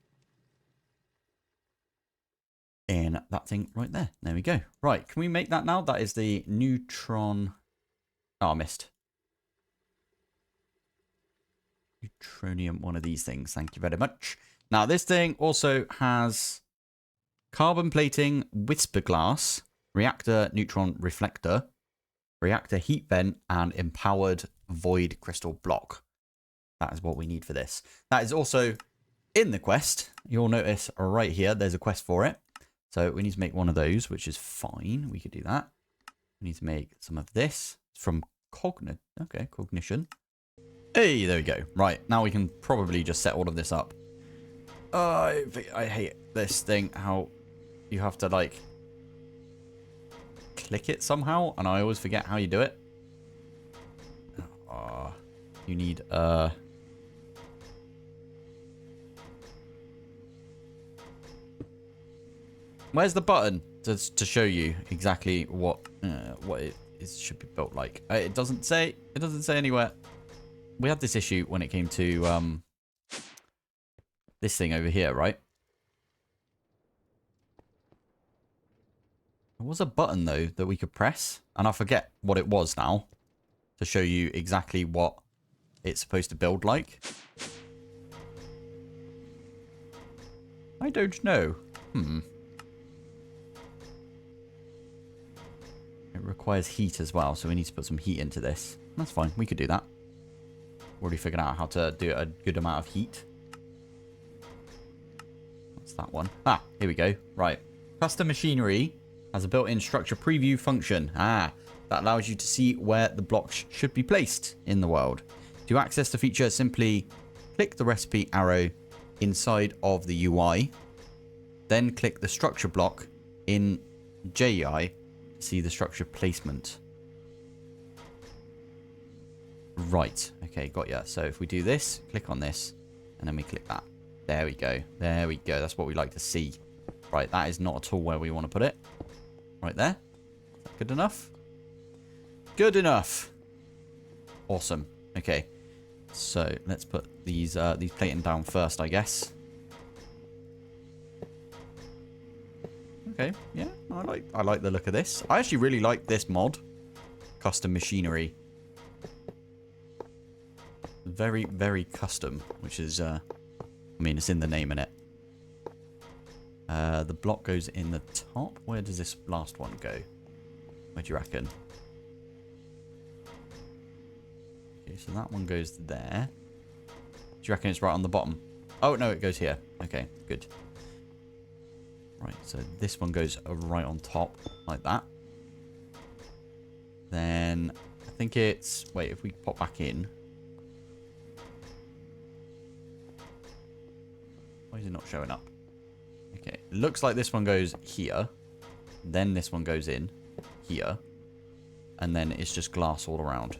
in that thing right there. There we go. Right, can we make that now? That is the neutron... Oh, I missed. Neutronium, one of these things. Thank you very much. Now, this thing also has carbon plating, whisper glass, reactor neutron reflector, reactor heat vent, and empowered void crystal block. That is what we need for this. That is also in the quest. You'll notice right here, there's a quest for it. So we need to make one of those, which is fine. We could do that. We need to make some of this from cognition. Hey, there we go. Right, now we can probably just set all of this up. I hate this thing, how you have to, like, click it somehow, and I always forget how you do it. You need, Where's the button to show you exactly what it should be built like? It doesn't say anywhere. We had this issue when it came to, this thing over here, right? There was a button, though, that we could press. And I forget what it was now. To show you exactly what it's supposed to build like. I don't know. It requires heat as well, so we need to put some heat into this. That's fine. We could do that. Already figured out how to do a good amount of heat. What's that one? Ah, here we go. Right. Custom machinery has a built-in structure preview function. That allows you to see where the blocks should be placed in the world. To access the feature, simply click the recipe arrow inside of the UI. Then click the structure block in JEI to see the structure placement. Right. Okay, got ya. So if we do this, click on this, and then we click that. There we go. There we go. That's what we like to see. Right, that is not at all where we want to put it. Right there. Is that good enough? Good enough. Awesome. Okay. So let's put these plating down first, I guess. Okay. Yeah, I like the look of this. I actually really like this mod. Custom machinery. Very, very custom, which is, I mean, it's in the name, innit? The block goes in the top. Where does this last one go? Where do you reckon? Okay, so that one goes there. Do you reckon it's right on the bottom? Oh, no, it goes here. Okay, good. Right, so this one goes right on top, like that. Then, I think it's... Wait, if we pop back in... Why is it not showing up? Okay, it looks like this one goes here. Then this one goes in here. And then it's just glass all around.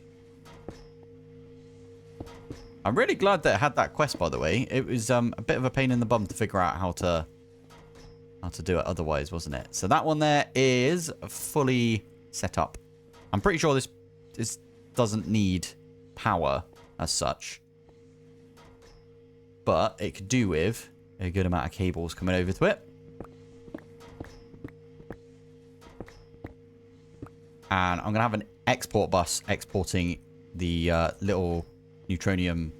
I'm really glad that it had that quest, by the way. It was a bit of a pain in the bum to figure out how to do it otherwise, wasn't it? So that one there is fully set up. I'm pretty sure this doesn't need power as such. But it could do with a good amount of cables coming over to it. And I'm going to have an export bus exporting the little neutronium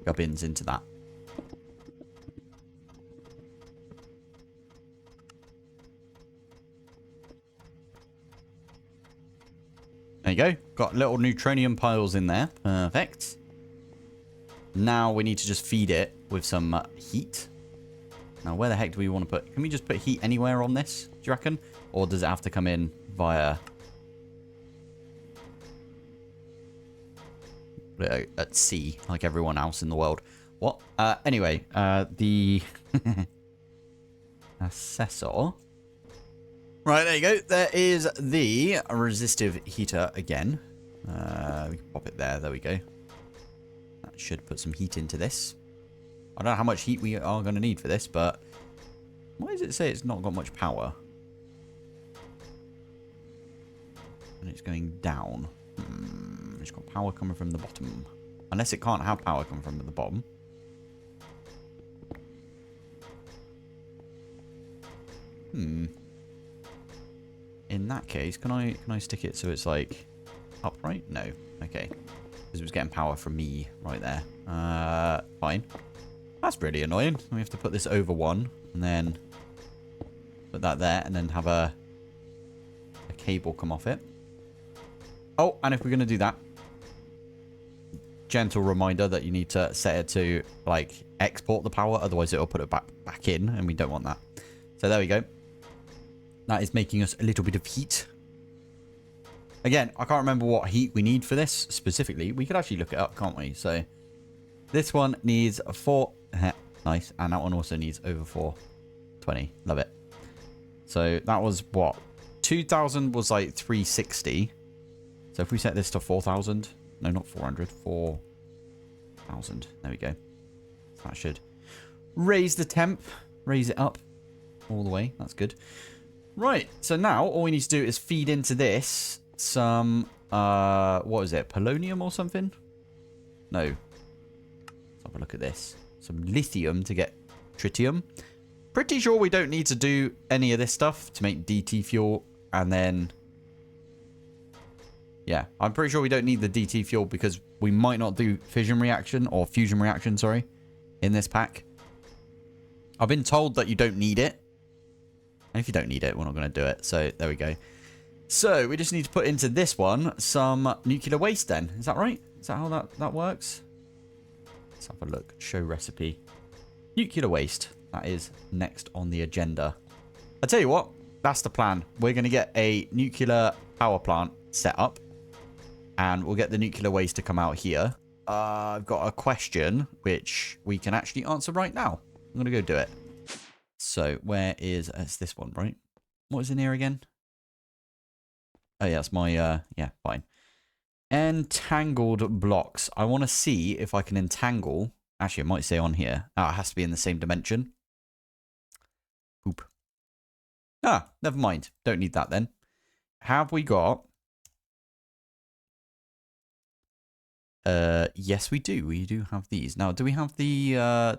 gubbins into that. There you go. Got little neutronium piles in there. Perfect. Now we need to just feed it with some heat. Now, where the heck do we want to put... Can we just put heat anywhere on this, do you reckon? Or does it have to come in via... at sea, like everyone else in the world? What? Anyway, the... Assessor. Right, there you go. There is the resistive heater again. We can pop it there. There we go. That should put some heat into this. I don't know how much heat we are going to need for this, but why does it say it's not got much power? And it's going down. It's got power coming from the bottom. Unless it can't have power coming from the bottom. In that case, can I stick it so it's like upright? No. Okay. Because it was getting power from me right there. Fine. That's pretty annoying. We have to put this over one and then put that there and then have a cable come off it. Oh, and if we're going to do that, gentle reminder that you need to set it to like export the power. Otherwise, it'll put it back in and we don't want that. So there we go. That is making us a little bit of heat. Again, I can't remember what heat we need for this specifically. We could actually look it up, can't we? So this one needs 4. Nice. And that one also needs over 420. Love it. So that was what? 2000 was like 360. So if we set this to 4000. No, not 400. 4000. There we go. That should raise the temp. Raise it up all the way. That's good. Right, so now all we need to do is feed into this some, what is it, polonium or something? No. Let's have a look at this. Some lithium to get tritium. Pretty sure we don't need to do any of this stuff to make DT fuel, and then... Yeah, I'm pretty sure we don't need the DT fuel because we might not do fission reaction, or fusion reaction, sorry, in this pack. I've been told that you don't need it. And if you don't need it, we're not going to do it. So there we go. So we just need to put into this one some nuclear waste then. Is that right? Is that how that works? Let's have a look. Show recipe. Nuclear waste. That is next on the agenda. I tell you what, that's the plan. We're going to get a nuclear power plant set up. And we'll get the nuclear waste to come out here. I've got a question which we can actually answer right now. I'm going to go do it. So where is... it's this one, right? What is in here again? Oh, yeah, it's my... yeah, fine. Entangled blocks. I want to see if I can entangle... Actually, it might say on here. Oh, it has to be in the same dimension. Poop. Ah, never mind. Don't need that then. Have we got... yes, we do. We do have these. Now, do we have the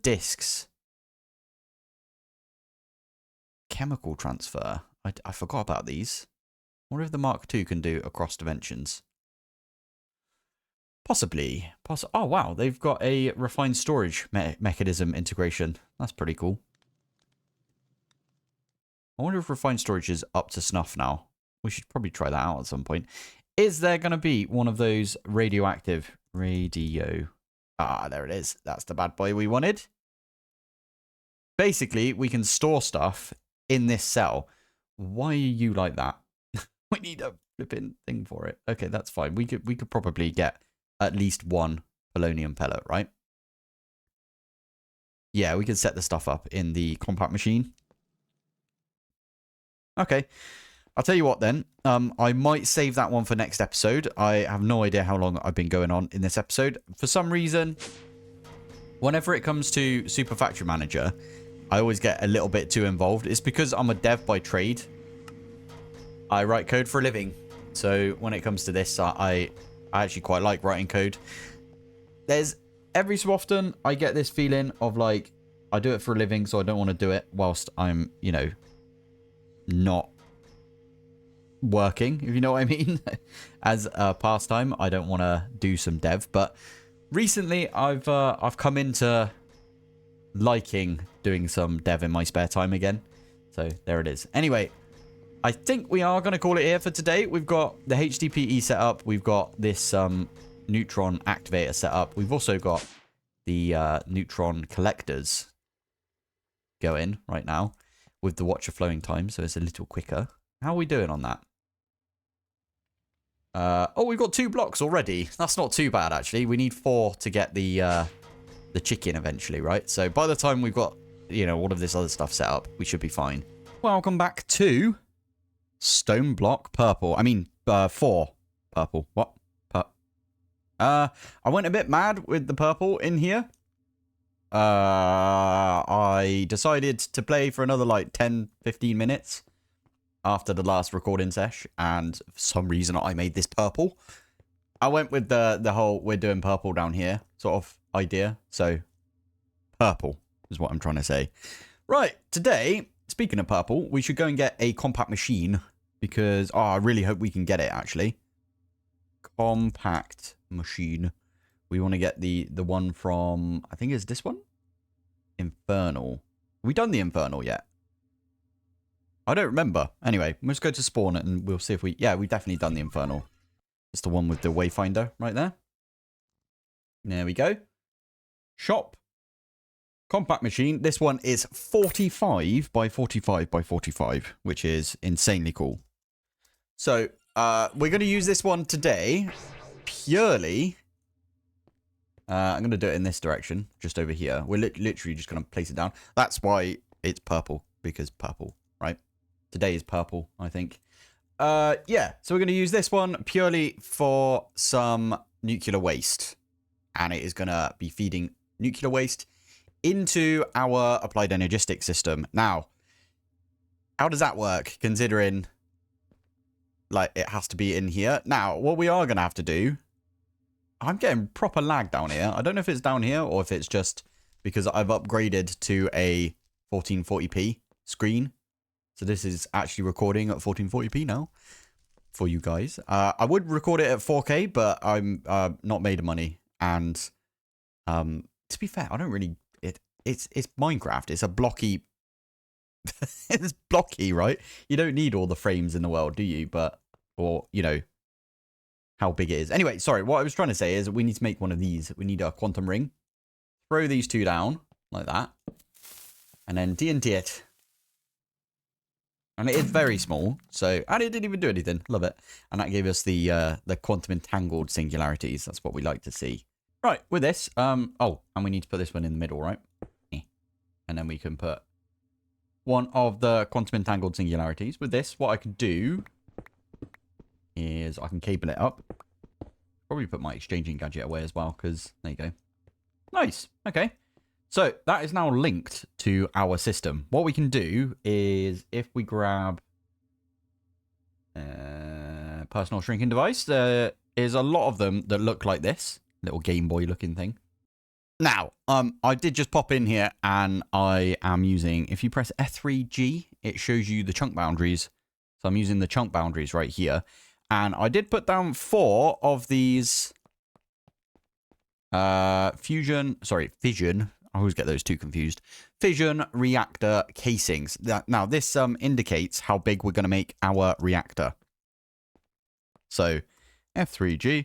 discs? Chemical transfer. I forgot about these. I wonder if the Mark II can do across dimensions. Possibly. Oh, wow. They've got a refined storage mechanism integration. That's pretty cool. I wonder if refined storage is up to snuff now. We should probably try that out at some point. Is there going to be one of those radioactive radio? Ah, there it is. That's the bad boy we wanted. Basically, we can store stuff in this cell. Why are you like that? We need a flipping thing for it. Okay, that's fine. We could probably get at least one polonium pellet, right? Yeah, we could set the stuff up in the compact machine. Okay. I'll tell you what then. I might save that one for next episode. I have no idea how long I've been going on in this episode. For some reason, whenever it comes to Super Factory Manager, I always get a little bit too involved. It's because I'm a dev by trade. I write code for a living. So when it comes to this, I actually quite like writing code. There's every so often I get this feeling of like, I do it for a living, so I don't want to do it whilst I'm, you know, not working, if you know what I mean. As a pastime, I don't want to do some dev. But recently, I've come into liking doing some dev in my spare time again. So there it is. Anyway, I think we are going to call it here for today. We've got the HDPE set up. We've got this neutron activator set up. We've also got the neutron collectors going right now with the watcher flowing time, so it's a little quicker. How are we doing on that? Oh, we've got 2 blocks already. That's not too bad, actually. We need 4 to get the chicken eventually, right? So by the time we've got, you know, all of this other stuff set up, we should be fine. Welcome back to Stoneblock Purple. I mean, 4 purple. What? I went a bit mad with the purple in here. I decided to play for another like 10-15 minutes after the last recording sesh, and for some reason I made this purple. I went with the whole we're doing purple down here sort of idea. So purple is what I'm trying to say. Right, today, speaking of purple, we should go and get a compact machine because I really hope we can get it actually. Compact machine. We want to get the one from, I think it's this one? Infernal. Have we done the Infernal yet? I don't remember. Anyway, let's go to spawn and we'll see if we... Yeah, we've definitely done the Infernal. It's the one with the Wayfinder right there. There we go. Shop. Compact machine. This one is 45 by 45 by 45, which is insanely cool. So, we're going to use this one today purely... I'm going to do it in this direction, just over here. We're literally just going to place it down. That's why it's purple, because purple, right? Today is purple, I think. Yeah, so we're going to use this one purely for some nuclear waste. And it is going to be feeding nuclear waste into our applied energistics system. Now, how does that work, considering like it has to be in here? Now, what we are going to have to do... I'm getting proper lag down here. I don't know if it's down here or if it's just because I've upgraded to a 1440p screen. So this is actually recording at 1440p now for you guys. I would record it at 4K, but I'm not made of money. And to be fair, I don't really... It's Minecraft. It's a blocky... it's blocky, right? You don't need all the frames in the world, do you? But... Or, you know... how big it is. Anyway, sorry, what I was trying to say is we need to make one of these. We need a quantum ring. Throw these 2 down, like that. And then TNT it. And it is very small, so... And it didn't even do anything. Love it. And that gave us the quantum entangled singularities. That's what we like to see. Right, with this... oh, and we need to put this one in the middle, right? And then we can put one of the quantum entangled singularities. With this, what I can do... is I can cable it up. Probably put my exchanging gadget away as well, because there you go. Nice. Okay. So that is now linked to our system. What we can do is if we grab personal shrinking device, there is a lot of them that look like this little Game Boy looking thing. Now, I did just pop in here and I am using, if you press F3G, it shows you the chunk boundaries. So I'm using the chunk boundaries right here. And I did put down 4 of these fission. I always get those 2 confused. Fission reactor casings. Now, this indicates how big we're going to make our reactor. So, F3G.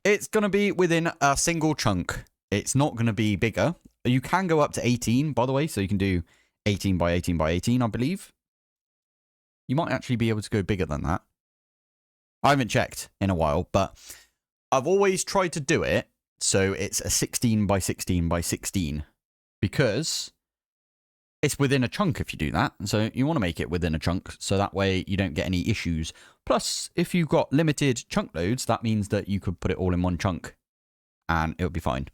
It's going to be within a single chunk. It's not going to be bigger. You can go up to 18, by the way. So you can do 18 by 18 by 18, I believe. You might actually be able to go bigger than that. I haven't checked in a while, but I've always tried to do it so it's a 16 by 16 by 16 because it's within a chunk if you do that. So you want to make it within a chunk so that way you don't get any issues. Plus, if you've got limited chunk loads, that means that you could put it all in one chunk and it'll be fine.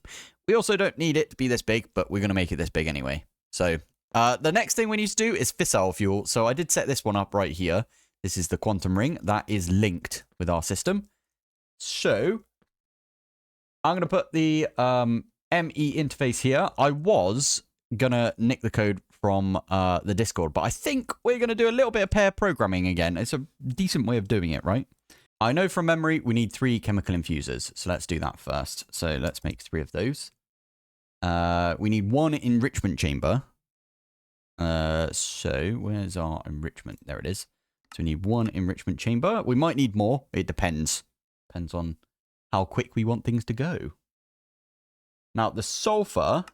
We also don't need it to be this big, but we're going to make it this big anyway. So the next thing we need to do is fissile fuel. So I did set this one up right here. This is the quantum ring that is linked with our system. So I'm going to put the ME interface here. I was going to nick the code from the Discord, but I think we're going to do a little bit of pair programming again. It's a decent way of doing it, right? I know from memory we need 3 chemical infusers, so let's do that first. So let's make 3 of those. We need 1 enrichment chamber. So where's our enrichment? There it is. So we need 1 enrichment chamber. We might need more. It depends. Depends on how quick we want things to go. Now the sulfur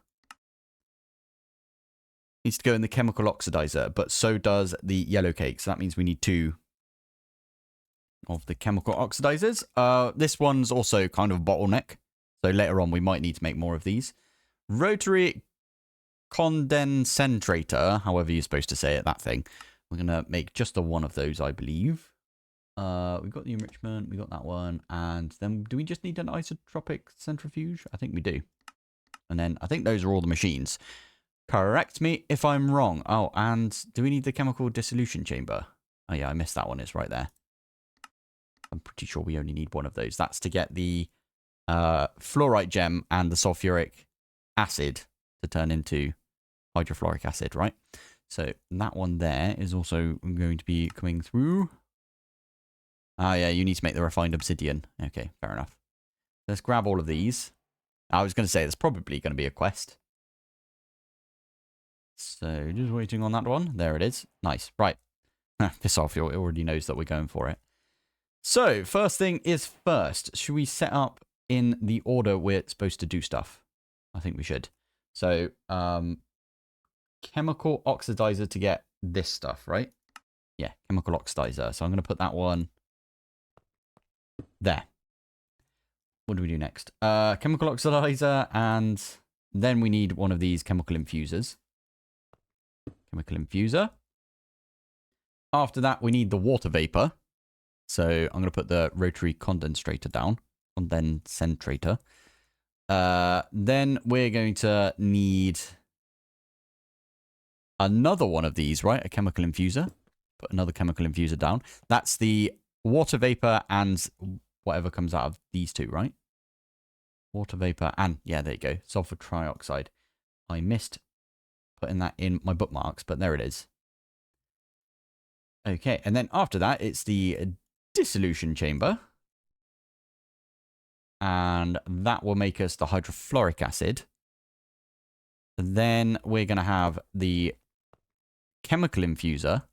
needs to go in the chemical oxidizer, but so does the yellow cake. So that means we need 2 of the chemical oxidizers. This one's also kind of a bottleneck. So later on, we might need to make more of these. Rotary condensator, however you're supposed to say it, that thing. We're going to make just the 1 of those, I believe. We've got the enrichment, we got that one. And then do we just need an isotropic centrifuge? I think we do. And then I think those are all the machines. Correct me if I'm wrong. Oh, and do we need the chemical dissolution chamber? Oh yeah, I missed that one. It's right there. I'm pretty sure we only need 1 of those. That's to get the fluorite gem and the sulfuric acid to turn into hydrofluoric acid, right? So that one there is also going to be coming through. Ah, yeah, you need to make the refined obsidian. Okay, fair enough. Let's grab all of these. I was going to say there's probably going to be a quest. So just waiting on that one. There it is. Nice. Right. Piss off. It already knows that we're going for it. So first thing is first. Should we set up in the order we're supposed to do stuff? I think we should. So chemical oxidizer to get this stuff, right? Yeah, chemical oxidizer. So I'm going to put that one there. What do we do next? Chemical oxidizer, and then we need one of these chemical infusers. Chemical infuser. After that, we need the water vapor. So I'm going to put the rotary condensator down. Condensator. Then we're going to need another one of these, right? A chemical infuser. Put another chemical infuser down. That's the water vapor and whatever comes out of these 2, right? Water vapor and, yeah, there you go. Sulfur trioxide. I missed putting that in my bookmarks, but there it is. Okay, and then after that, it's the dissolution chamber. And that will make us the hydrofluoric acid. Then we're going to have the chemical infuser.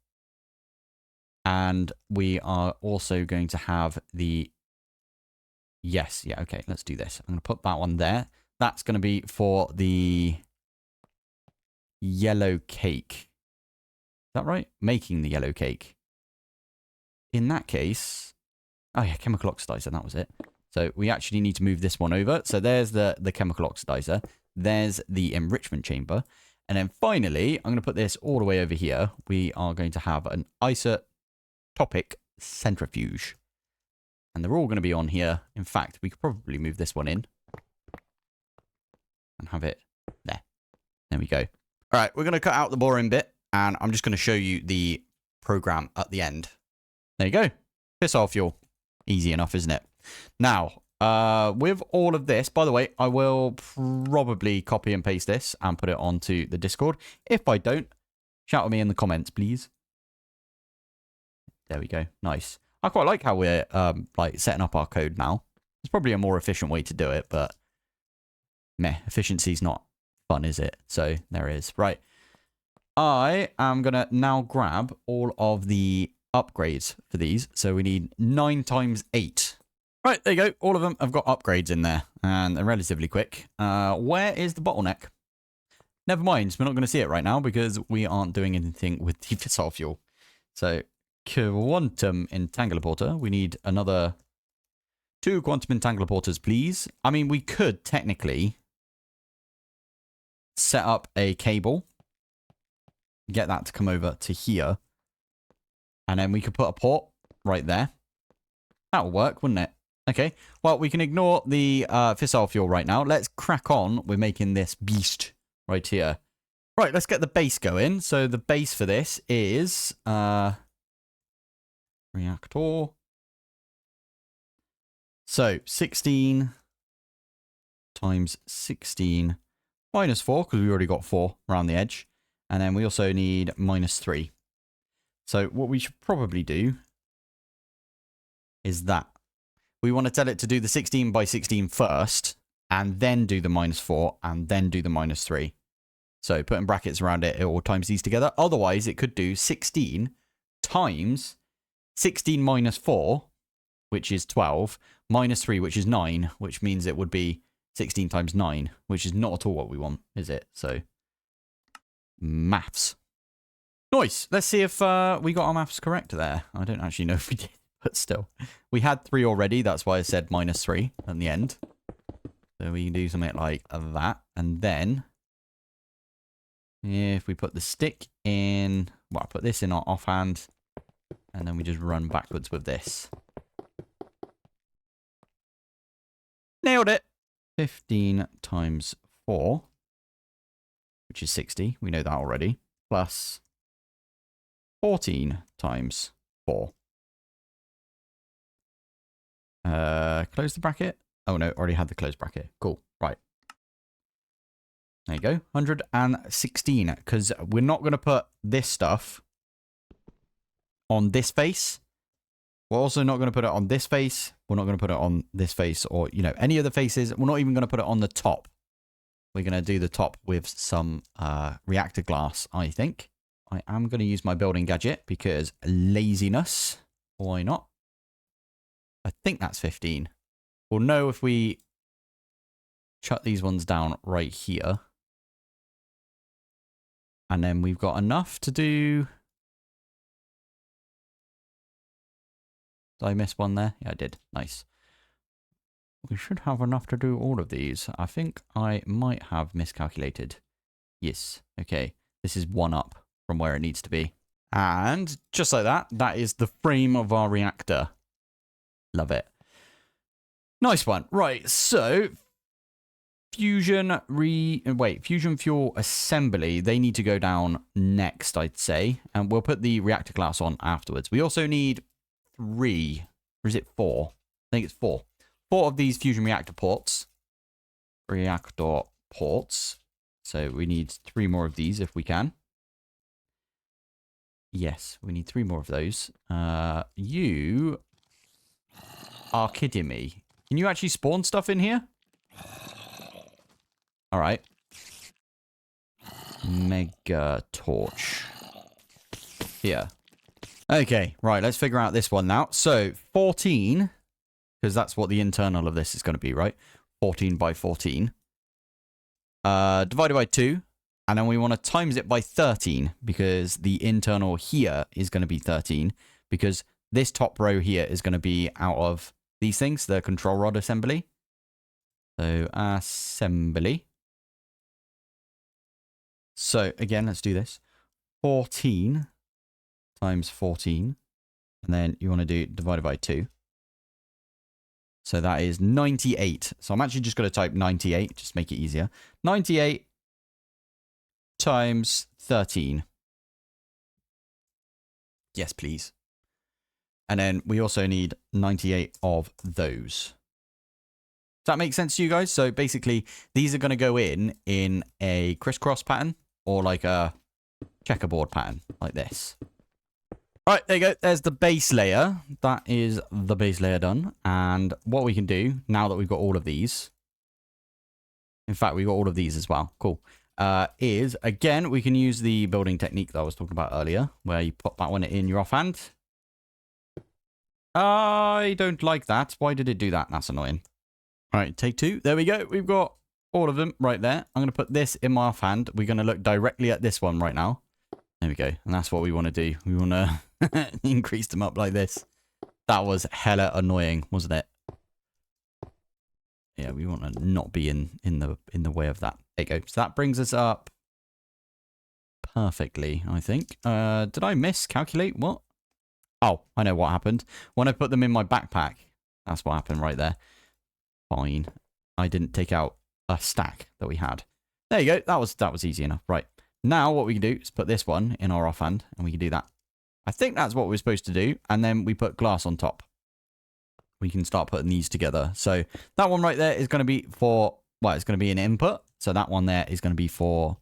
And we are also going to have the... Yes, yeah, okay, let's do this. I'm going to put that one there. That's going to be for the yellow cake. Is that right? Making the yellow cake. In that case... Oh yeah, chemical oxidizer, that was it. So we actually need to move this one over. So there's the chemical oxidizer. There's the enrichment chamber. And then finally, I'm going to put this all the way over here. We are going to have an isotopic centrifuge. And they're all going to be on here. In fact, we could probably move this one in. And have it there. There we go. All right, we're going to cut out the boring bit. And I'm just going to show you the program at the end. There you go. Piss off, fuel. Easy enough, isn't it? Now, with all of this, by the way, I will probably copy and paste this and put it onto the Discord. If I don't, shout at me in the comments, please. There we go. Nice. I quite like how we're like setting up our code now. It's probably a more efficient way to do it, but meh, efficiency's not fun, is it? So there it is. Right. I am going to now grab all of the upgrades for these. So we need 9 times 8. Right, there you go. All of them have got upgrades in there, and they're relatively quick. Where is the bottleneck? Never mind, we're not going to see it right now because we aren't doing anything with the fissile fuel. So, quantum entangler porter. We need another 2 quantum entangler porters, please. I mean, we could technically set up a cable get that to come over to here. And then we could put a port right there. That'll work, wouldn't it? Okay, well, we can ignore the fissile fuel right now. Let's crack on with making this beast right here. Right, let's get the base going. So the base for this is reactor. So 16 times 16 minus 4, because we already got 4 around the edge. And then we also need minus 3. So what we should probably do is that. We want to tell it to do the 16 by 16 first, and then do the minus 4, and then do the minus 3. So putting brackets around it, it will times these together. Otherwise, it could do 16 times 16 minus 4, which is 12, minus 3, which is 9, which means it would be 16 times 9, which is not at all what we want, is it? So, maths. Nice. Let's see if we got our maths correct there. I don't actually know if we did. But still, we had 3 already. That's why I said minus 3 at the end. So we can do something like that. And then, if we put the stick in, well, I put this in our offhand. And then we just run backwards with this. Nailed it. 15 times 4, which is 60. We know that already. Plus 14 times 4. Close the bracket. Oh no, already had the close bracket. Cool. Right. There you go. 116. Because we're not going to put this stuff on this face. We're also not going to put it on this face. We're not going to put it on this face or, you know, any of the faces. We're not even going to put it on the top. We're going to do the top with some reactor glass, I think. I am going to use my building gadget because laziness. Why not? I think that's 15. We'll know if we shut these ones down right here. And then we've got enough to do... Did I miss one there? Yeah, I did. Nice. We should have enough to do all of these. I think I might have miscalculated. Yes. Okay. This is 1 up from where it needs to be. And just like that, that is the frame of our reactor. Love it. Nice one. Right, so fusion fuel assembly, they need to go down next, I'd say. And we'll put the reactor glass on afterwards. We also need 3, or is it 4? I think it's 4. 4 of these fusion reactor ports. So we need 3 more of these if we can. Yes, we need 3 more of those. You are kidding me. Can you actually spawn stuff in here? All right. Mega torch. Here. Okay, right, let's figure out this one now. So 14, because that's what the internal of this is going to be, right? 14 by 14. Divided by 2. And then we want to times it by 13, because the internal here is going to be 13, because this top row here is going to be out of these things, the control rod assembly. So, assembly. So, again, let's do this. 14 times 14. And then you want to do divided by 2. So that is 98. So I'm actually just going to type 98, just make it easier. 98 times 13. Yes, please. And then we also need 98 of those. Does that make sense to you guys? So basically, these are going to go in a crisscross pattern or like a checkerboard pattern like this. All right, there you go. There's the base layer. That is the base layer done. And what we can do now that we've got all of these, in fact, we've got all of these as well. Cool. Is, again, we can use the building technique that I was talking about earlier, where you put that one in your offhand. I don't like that. Why did it do that? That's annoying. All right, take 2. There we go. We've got all of them right there. I'm going to put this in my offhand. We're going to look directly at this one right now. There we go. And that's what we want to do. We want to increase them up like this. That was hella annoying, wasn't it? Yeah, we want to not be in the way of that. There you go. So that brings us up perfectly, I think. Did I miscalculate? What? Oh, I know what happened. When I put them in my backpack, that's what happened right there. Fine. I didn't take out a stack that we had. There you go. That was easy enough. Right. Now what we can do is put this one in our offhand, and we can do that. I think that's what we're supposed to do. And then we put glass on top. We can start putting these together. So that one right there is going to be for, well, it's going to be an input. So that one there is going to be for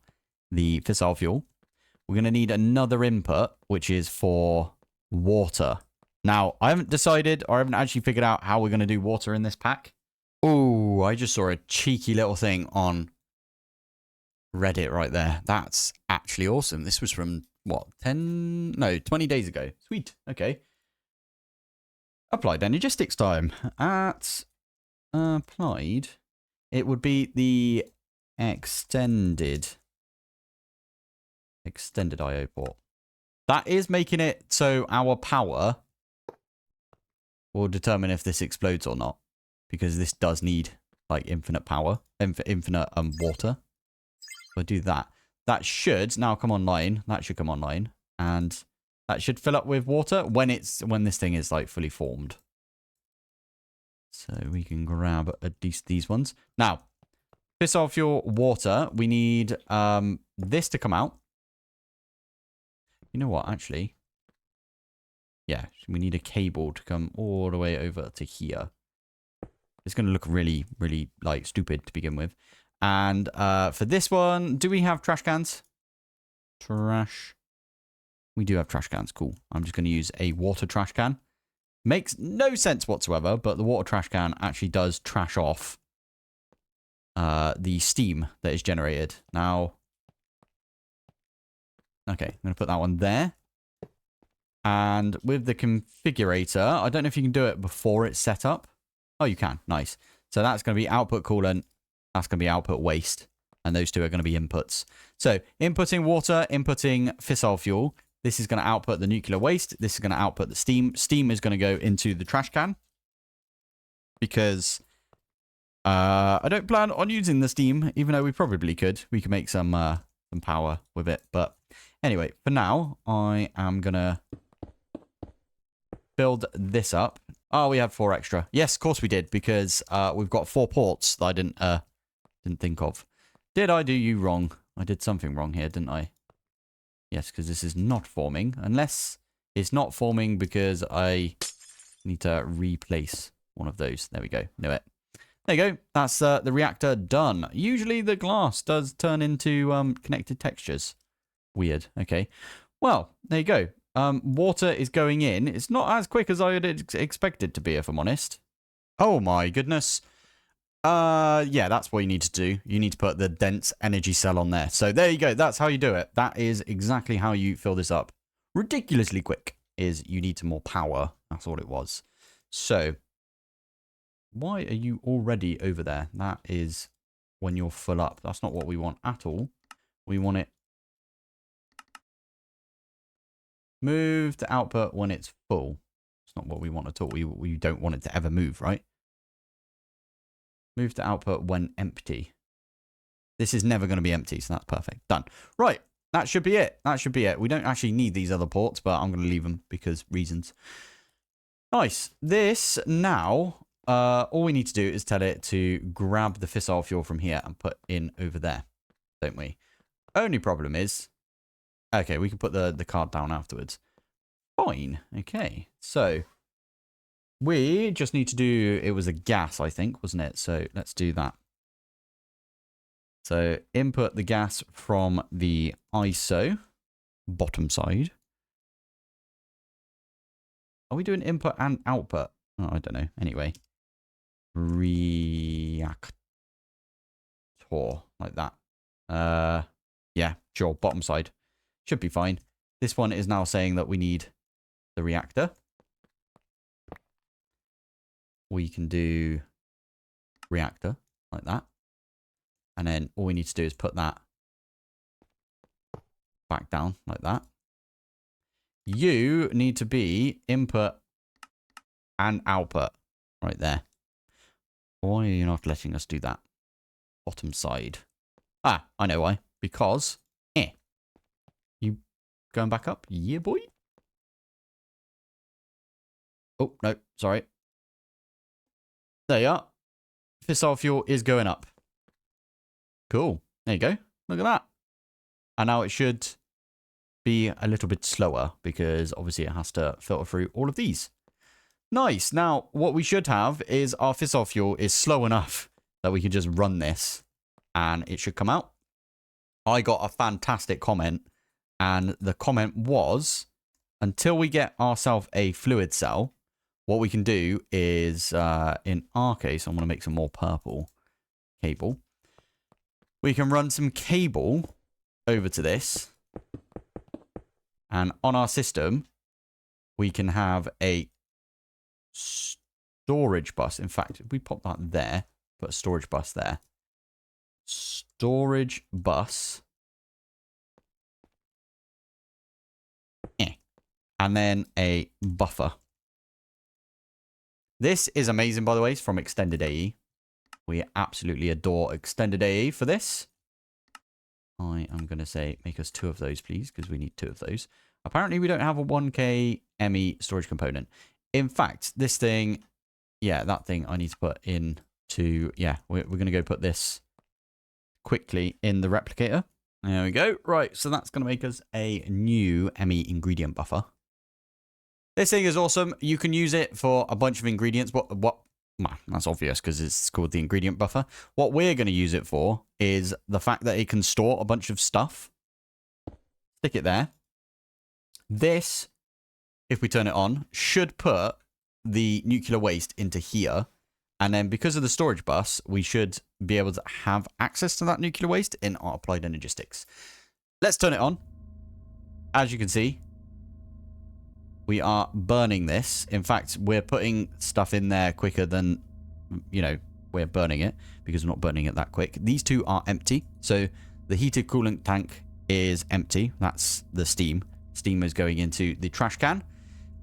the fissile fuel. We're going to need another input, which is for water. Now, I haven't decided, or I haven't actually figured out how we're going to do water in this pack. Oh, I just saw a cheeky little thing on Reddit right there. That's actually awesome. This was from, what, 20 days ago. Sweet. Okay. Applied Energistics time. At applied, it would be the extended IO port. That is making it so our power will determine if this explodes or not, because this does need like infinite power, infinite water. We'll do that. That should now come online. That should come online, and that should fill up with water when this thing is like fully formed. So we can grab at least these ones. Now, fissile fuel water. We need this to come out. You know what? Actually, yeah, we need a cable to come all the way over to here. It's going to look really, really like stupid to begin with. And for this one, do we have trash cans? Trash. We do have trash cans. Cool. I'm just going to use a water trash can. Makes no sense whatsoever, but the water trash can actually does trash off the steam that is generated. Now, okay, I'm going to put that one there. And with the configurator, I don't know if you can do it before it's set up. Oh, you can. Nice. So that's going to be output coolant. That's going to be output waste. And those two are going to be inputs. So inputting water, inputting fissile fuel. This is going to output the nuclear waste. This is going to output the steam. Steam is going to go into the trash can. Because I don't plan on using the steam, even though we probably could. We could make some power with it. But anyway, for now, I am going to build this up. Oh, we had 4 extra. Yes, of course we did, because we've got 4 ports that I didn't think of. Did I do you wrong? I did something wrong here, didn't I? Yes, because this is not forming. Unless it's not forming because I need to replace one of those. There we go. Knew it. There you go. That's the reactor done. Usually the glass does turn into connected textures. Weird. Okay. Well, there you go. Water is going in. It's not as quick as I had expected to be, if I'm honest. Oh my goodness. Yeah, that's what you need to do. You need to put the dense energy cell on there. So there you go. That's how you do it. That is exactly how you fill this up. Ridiculously quick is you need more power. That's all it was. So why are you already over there? That is when you're full up. That's not what we want at all. We want it move to output when it's full. It's not what we want at all. We don't want it to ever move, right? Move to output when empty. This is never going to be empty, so that's perfect. Done. Right. That should be it. That should be it. We don't actually need these other ports, but I'm going to leave them because reasons. Nice. This now, all we need to do is tell it to grab the fissile fuel from here and put in over there, don't we? Only problem is, okay, we can put the card down afterwards. Fine. Okay. So we just need to do, it was a gas, I think, wasn't it? So let's do that. So input the gas from the ISO, bottom side. Are we doing input and output? Oh, I don't know. Anyway. Reactor. Like that. Yeah, sure. Bottom side. Should be fine. This one is now saying that we need the reactor. We can do reactor like that. And then all we need to do is put that back down like that. You need to be input and output right there. Why are you not letting us do that? Bottom side. Ah, I know why. Because going back up. Yeah, boy. Oh, no, sorry. There you are. Fissile fuel is going up. Cool. There you go. Look at that. And now it should be a little bit slower because obviously it has to filter through all of these. Nice. Now, what we should have is our fissile fuel is slow enough that we can just run this and it should come out. I got a fantastic comment, and the comment was, until we get ourselves a fluid cell, what we can do is, in our case, I'm going to make some more purple cable. We can run some cable over to this. And on our system, we can have a storage bus. In fact, if we pop that there, put a storage bus there. Storage bus. And then a buffer. This is amazing, by the way. It's from Extended AE. We absolutely adore Extended AE for this. I am going to say, make us 2 of those, please, because we need 2 of those. Apparently, we don't have a 1K ME storage component. In fact, this thing, yeah, that thing I need to put in to, yeah, we're going to go put this quickly in the replicator. There we go. Right, so that's going to make us a new ME ingredient buffer. This thing is awesome. You can use it for a bunch of ingredients. Well, that's obvious because it's called the ingredient buffer. What we're going to use it for is the fact that it can store a bunch of stuff. Stick it there. This, if we turn it on, should put the nuclear waste into here. And then because of the storage bus, we should be able to have access to that nuclear waste in our applied Energistics. Let's turn it on. As you can see, we are burning this. In fact, we're putting stuff in there quicker than, you know, we're burning it because we're not burning it that quick. These 2 are empty. So the heated coolant tank is empty. That's the steam. Steam is going into the trash can.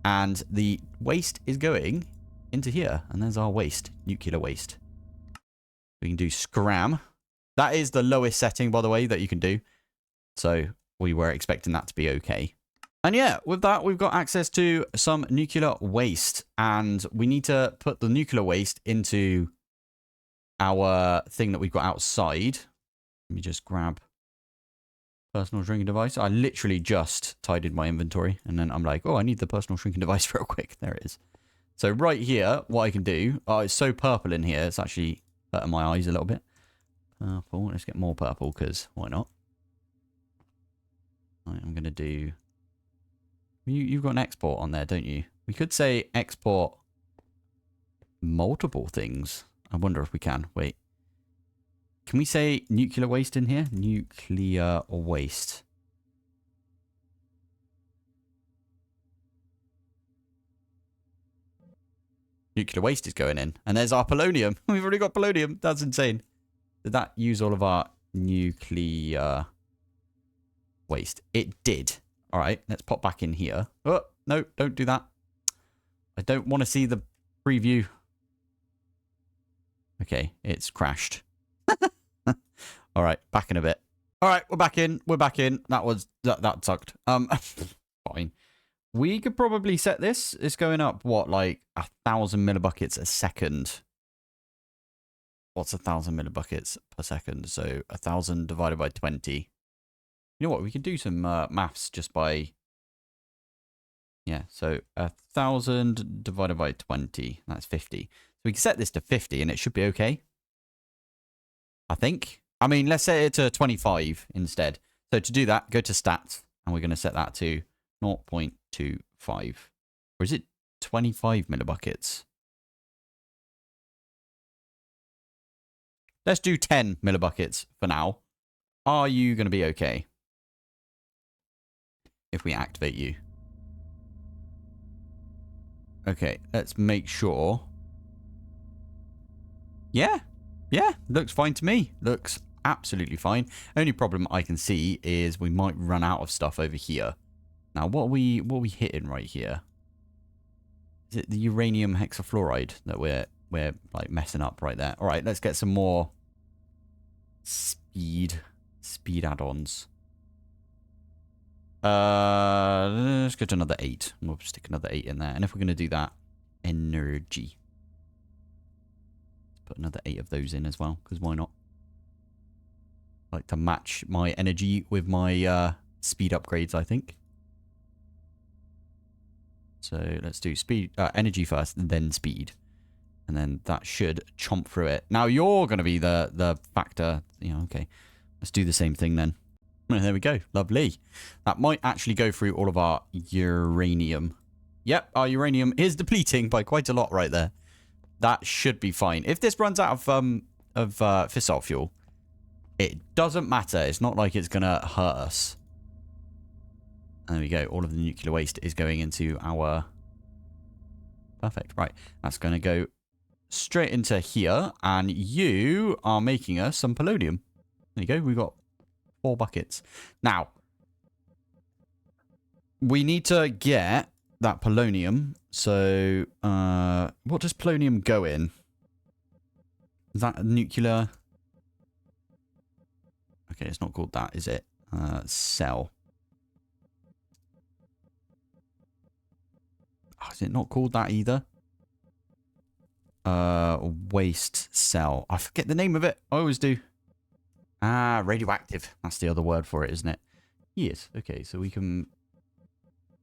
And the waste is going into here. And there's our waste, nuclear waste. We can do scram. That is the lowest setting, by the way, that you can do. So we were expecting that to be okay. And yeah, with that, we've got access to some nuclear waste. And we need to put the nuclear waste into our thing that we've got outside. Let me just grab personal shrinking device. I literally just tidied my inventory. And then I'm like, oh, I need the personal shrinking device real quick. There it is. So right here, what I can do. Oh, it's so purple in here. It's actually hurting my eyes a little bit. Purple. Let's get more purple because why not? Right, I'm going to do... You've got an export on there, don't you? We could say export multiple things. I wonder if we can. Wait. Can we say nuclear waste in here? Nuclear waste. Nuclear waste is going in. And there's our polonium. We've already got polonium. That's insane. Did that use all of our nuclear waste? It did. All right, let's pop back in here. Oh, no, don't do that. I don't want to see the preview. Okay, it's crashed. All right, back in a bit. All right, we're back in. We're back in. That sucked. Fine. We could probably set this. It's going up, what, like 1,000 millibuckets a second. What's 1,000 millibuckets per second? So 1,000 divided by 20. You know what? We could do some maths just by... Yeah, so 1,000 divided by 20. That's 50. So we can set this to 50 and it should be okay. I think. I mean, let's set it to 25 instead. So to do that, go to stats. And we're going to set that to 0.25. Or is it 25 millibuckets? Let's do 10 millibuckets for now. Are you going to be okay? If we activate you. Okay, let's make sure. Yeah, looks fine to me. Looks absolutely fine. Only problem I can see is we might run out of stuff over here. Now, what are we hitting right here? Is it the uranium hexafluoride that we're like messing up right there? All right, let's get some more speed add-ons. Let's go to another 8. We'll stick another 8 in there. And if we're going to do that, energy. Let's put another 8 of those in as well, because why not? I like to match my energy with my speed upgrades, I think. So let's do speed, energy first, and then speed. And then that should chomp through it. Now you're going to be the factor. You know, okay. Let's do the same thing then. There we go. Lovely. That might actually go through all of our uranium. Yep, our uranium is depleting by quite a lot right there. That should be fine. If this runs out of fissile fuel, it doesn't matter. It's not like it's going to hurt us. There we go. All of the nuclear waste is going into our... Perfect. Right. That's going to go straight into here. And you are making us some polonium. There you go. We've got 4 buckets. Now, we need to get that polonium. So, what does polonium go in? Is that a nuclear? Okay, it's not called that, is it? Cell. Oh, is it not called that either? Waste cell. I forget the name of it. I always do. Ah, radioactive. That's the other word for it, isn't it? Yes. Okay, so we can...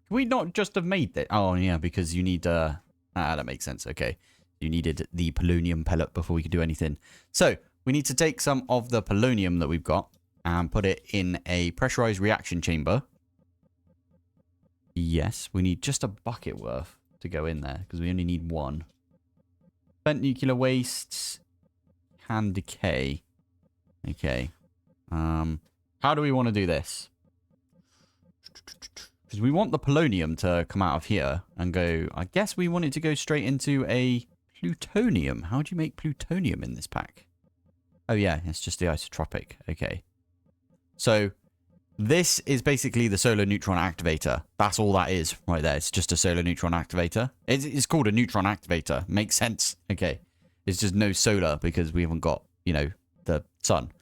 Can we not just have made that? Oh, yeah, because you need... that makes sense. Okay. You needed the polonium pellet before we could do anything. So, we need to take some of the polonium that we've got and put it in a pressurized reaction chamber. Yes, we need just a bucket worth to go in there because we only need 1. Spent nuclear wastes can decay. Okay. How do we want to do this? Because we want the polonium to come out of here and go... I guess we want it to go straight into a plutonium. How do you make plutonium in this pack? Oh, yeah. It's just the isotropic. Okay. So, this is basically the solar neutron activator. That's all that is right there. It's just a solar neutron activator. It's called a neutron activator. Makes sense. Okay. It's just no solar because we haven't got, you know, the sun.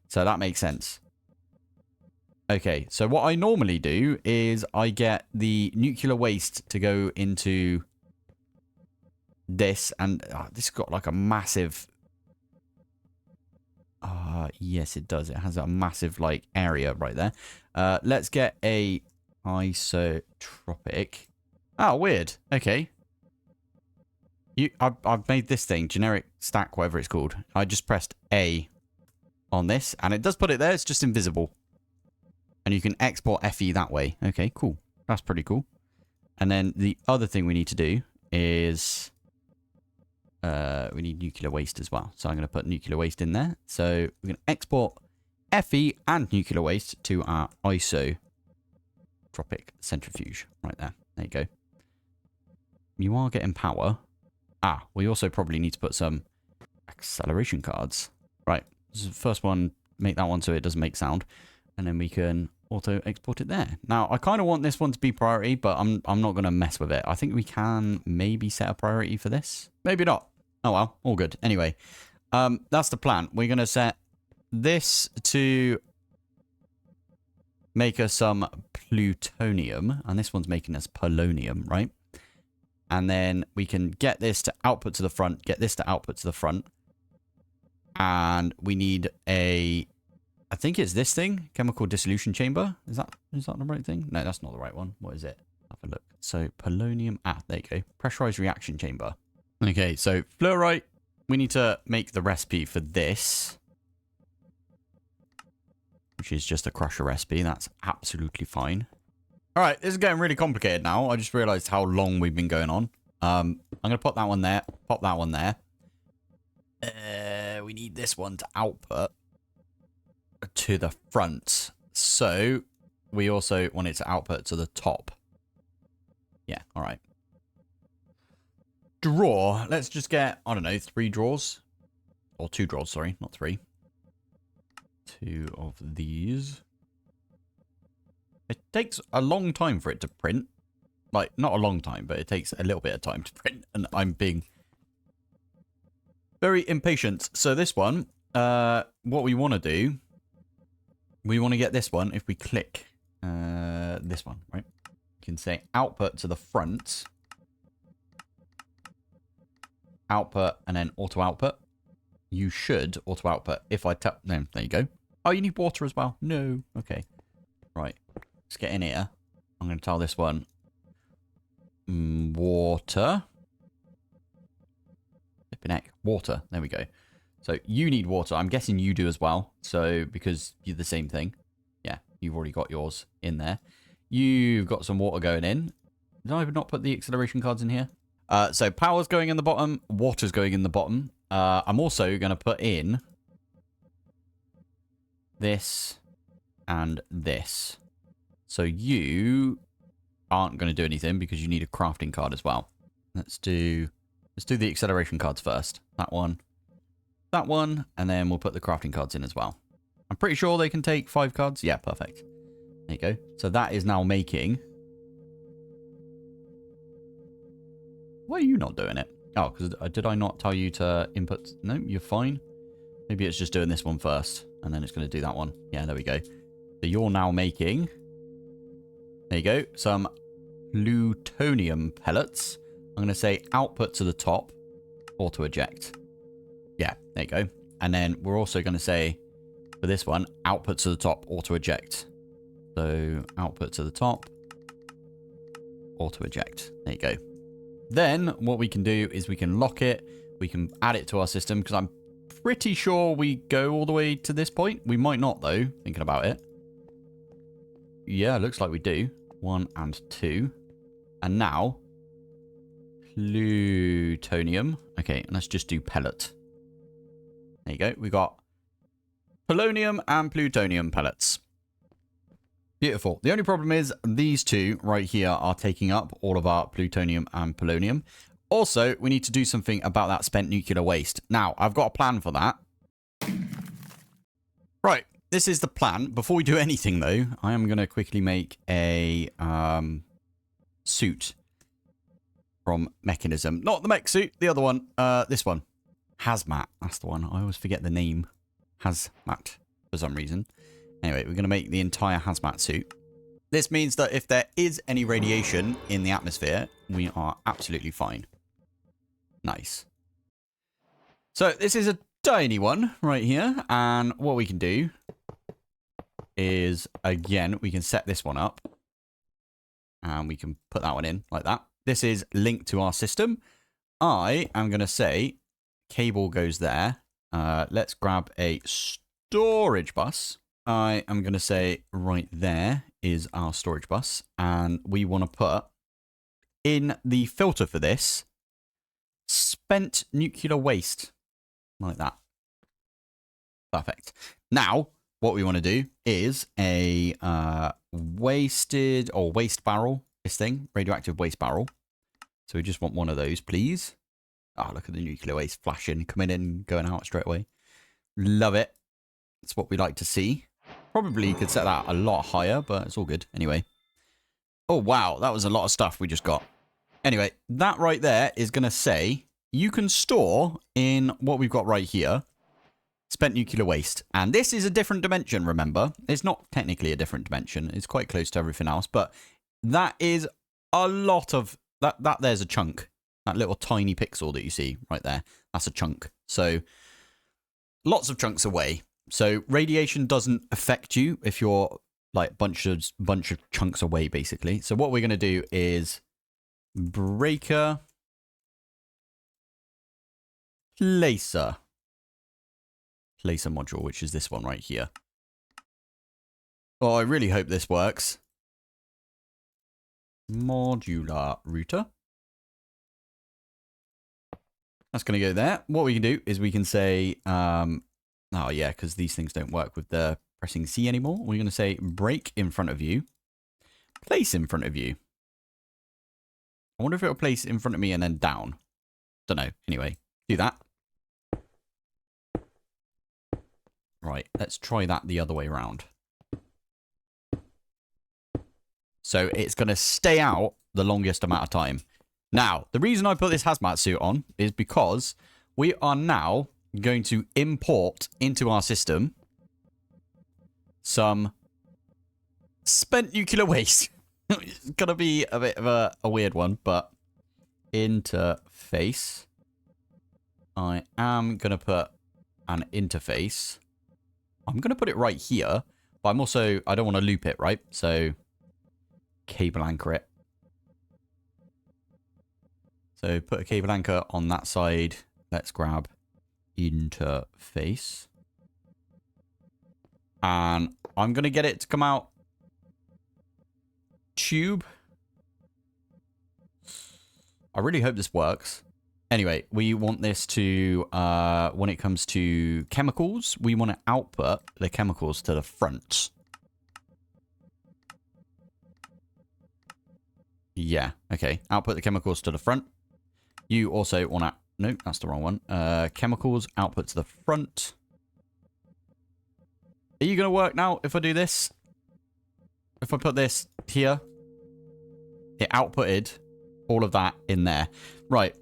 So that makes sense. Okay, so what I normally do is I get the nuclear waste to go into this, and this has got like a massive... yes, it does. It has a massive like area right there. Let's get a isotropic. Oh, weird. Okay. I've made this thing, generic stack, whatever it's called. I just pressed A on this, and it does put it there. It's just invisible. And you can export FE that way. Okay, cool. That's pretty cool. And then the other thing we need to do is... we need nuclear waste as well. So I'm going to put nuclear waste in there. So we're going to export FE and nuclear waste to our isotropic centrifuge. Right there. There you go. You are getting power. Ah, we also probably need to put some acceleration cards. Right. This is the first one. Make that one so it doesn't make sound. And then we can auto export it there. Now, I kind of want this one to be priority, but I'm not going to mess with it. I think we can maybe set a priority for this. Maybe not. Oh, well. All good. Anyway, that's the plan. We're going to set this to make us some plutonium. And this one's making us polonium, right? And then we can get this to output to the front, get this to output to the front. And we need a... I think it's this thing, chemical dissolution chamber. Is that the right thing? No, that's not the right one. What is it? Have a look. So polonium. Ah, there you go. Pressurized reaction chamber. Okay, so fluorite. We need to make the recipe for this, which is just a crusher recipe. That's absolutely fine. All right, this is getting really complicated now. I just realized how long we've been going on. I'm gonna pop that one there. Pop that one there. We need this one to output to the front, so we also want it to output to the top. Yeah, all right. Draw. Let's just get, I don't know, 3 drawers. Or 2 drawers, sorry, not 3. 2 of these. It takes a long time for it to print. Like, not a long time, but it takes a little bit of time to print, and I'm being very impatient. So this one, what we want to do, we want to get this one. If we click This one, right? You can say output to the front. Output and then auto output. You should auto output. If I tap, no, there you go. Oh, you need water as well. No. Okay. Right. Let's get in here. I'm going to tell this one. Water. Flipping heck. Water. There we go. So you need water. I'm guessing you do as well. So because you're the same thing. Yeah. You've already got yours in there. You've got some water going in. Did I not put the acceleration cards in here? So power's going in the bottom. Water's going in the bottom. I'm also going to put in this and this. So you aren't going to do anything because you need a crafting card as well. Let's do the acceleration cards first. That one, and then we'll put the crafting cards in as well. I'm pretty sure they can take 5 cards. Yeah, perfect. There you go. So that is now making... Why are you not doing it? Oh, because did I not tell you to input? No, you're fine. Maybe it's just doing this one first, and then it's going to do that one. Yeah, there we go. So you're now making... There you go. Some plutonium pellets. I'm going to say output to the top, auto eject. Yeah, there you go. And then we're also going to say, for this one, output to the top, auto eject. So output to the top, auto eject. There you go. Then what we can do is we can lock it. We can add it to our system because I'm pretty sure we go all the way to this point. We might not though, thinking about it. Yeah, looks like we do. 1 and 2. And now, plutonium. Okay, let's just do pellet. There you go. We got polonium and plutonium pellets. Beautiful. The only problem is these two right here are taking up all of our plutonium and polonium. Also, we need to do something about that spent nuclear waste. Now, I've got a plan for that. Right. This is the plan. Before we do anything, though, I am going to quickly make a suit from Mechanism. Not the mech suit, the other one. This one. Hazmat. That's the one. I always forget the name. Hazmat for some reason. Anyway, we're going to make the entire hazmat suit. This means that if there is any radiation in the atmosphere, we are absolutely fine. Nice. So this is a tiny one right here. And what we can do is, again, we can set this one up. And we can put that one in like that. This is linked to our system. I am going to say cable goes there. Let's grab a storage bus. I am going to say right there is our storage bus. And we want to put in the filter for this spent nuclear waste. Like that. Perfect. Now, what we want to do is a wasted or waste barrel. This thing, radioactive waste barrel. So we just want one of those, please. Oh, look at the nuclear waste flashing, coming in, going out straight away. Love it. That's what we like to see. Probably could set that a lot higher, but it's all good anyway. Oh, wow. That was a lot of stuff we just got. Anyway, that right there is going to say you can store in what we've got right here, spent nuclear waste. And this is a different dimension, remember. It's not technically a different dimension. It's quite close to everything else, but that is a lot of... That there's a chunk. That little tiny pixel that you see right there. That's a chunk. So lots of chunks away. So radiation doesn't affect you if you're like bunch of chunks away, basically. So what we're going to do is breaker placer module, which is this one right here. Oh, I really hope this works. Modular router. That's going to go there. What we can do is we can say, oh yeah, because these things don't work with the pressing C anymore. We're going to say break in front of you, place in front of you. I wonder if it'll place in front of me and then down. Don't know. Anyway, do that. Right, let's try that the other way around. So it's going to stay out the longest amount of time. Now, the reason I put this hazmat suit on is because we are now going to import into our system some spent nuclear waste. It's going to be a bit of a weird one, but interface. I am going to put an interface. I'm going to put it right here, but I'm also, I don't want to loop it, right? So cable anchor it. So put a cable anchor on that side. Let's grab interface. And I'm going to get it to come out tube. I really hope this works. Anyway, we want this to, when it comes to chemicals, we want to output the chemicals to the front. Yeah, okay. Output the chemicals to the front. You also want to... No, that's the wrong one. Chemicals, output to the front. Are you going to work now if I do this? If I put this here, it outputted all of that in there. Right.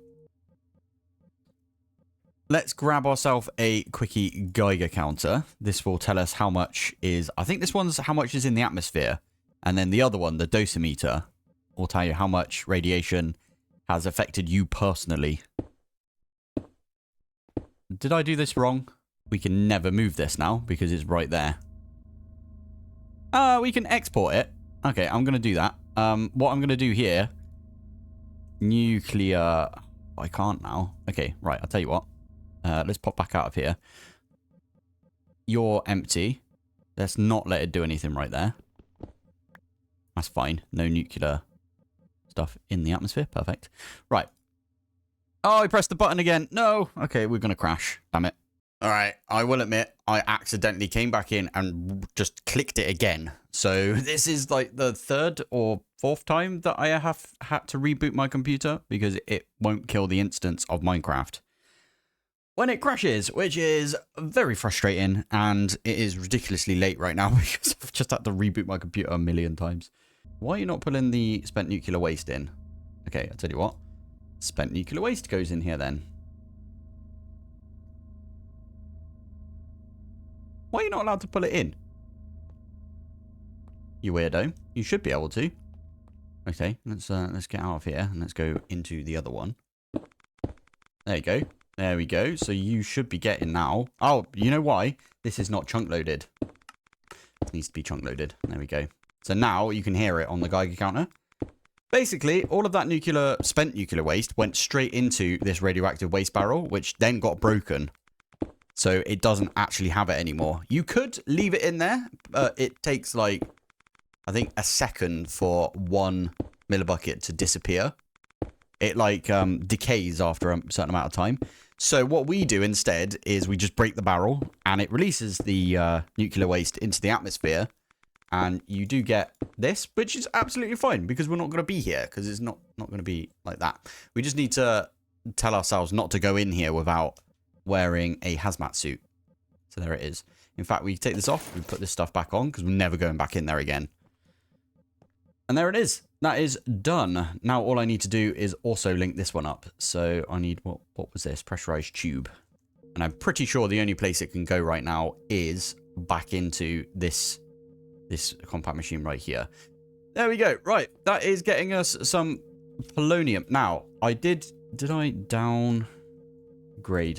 Let's grab ourselves a quickie Geiger counter. This will tell us how much is... I think this one's how much is in the atmosphere. And then the other one, the dosimeter, will tell you how much radiation has affected you personally. Did I do this wrong? We can never move this now because it's right there. We can export it. Okay, I'm going to do that. What I'm going to do here... Nuclear... I can't now. Okay, right, I'll tell you what. Let's pop back out of here. You're empty. Let's not let it do anything right there. That's fine. No nuclear stuff in the atmosphere. Perfect. Right. Oh, I pressed the button again. No. Okay, we're going to crash. Damn it. All right. I will admit, I accidentally came back in and just clicked it again. So this is like the third or fourth time that I have had to reboot my computer because it won't kill the instance of Minecraft when it crashes, which is very frustrating, and it is ridiculously late right now because I've just had to reboot my computer a million times. Why are you not pulling the spent nuclear waste in? Okay, I'll tell you what. Spent nuclear waste goes in here then. Why are you not allowed to pull it in? You weirdo. You should be able to. Okay, let's get out of here and let's go into the other one. There you go. There we go. So you should be getting now. Oh, you know why? This is not chunk loaded. It needs to be chunk loaded. There we go. So now you can hear it on the Geiger counter. Basically, all of that spent nuclear waste went straight into this radioactive waste barrel, which then got broken. So it doesn't actually have it anymore. You could leave it in there, but it takes like, I think, a second for 1 millibucket to disappear. It like decays after a certain amount of time. So what we do instead is we just break the barrel and it releases the nuclear waste into the atmosphere. And you do get this, which is absolutely fine because we're not going to be here because it's not going to be like that. We just need to tell ourselves not to go in here without wearing a hazmat suit. So there it is. In fact, we take this off, we put this stuff back on because we're never going back in there again. And there it is. That is done. Now all I need to do is also link this one up. So I need, what was this? Pressurized tube. And I'm pretty sure the only place it can go right now is back into this compact machine right here. There we go. Right. That is getting us some polonium. Now, did I downgrade?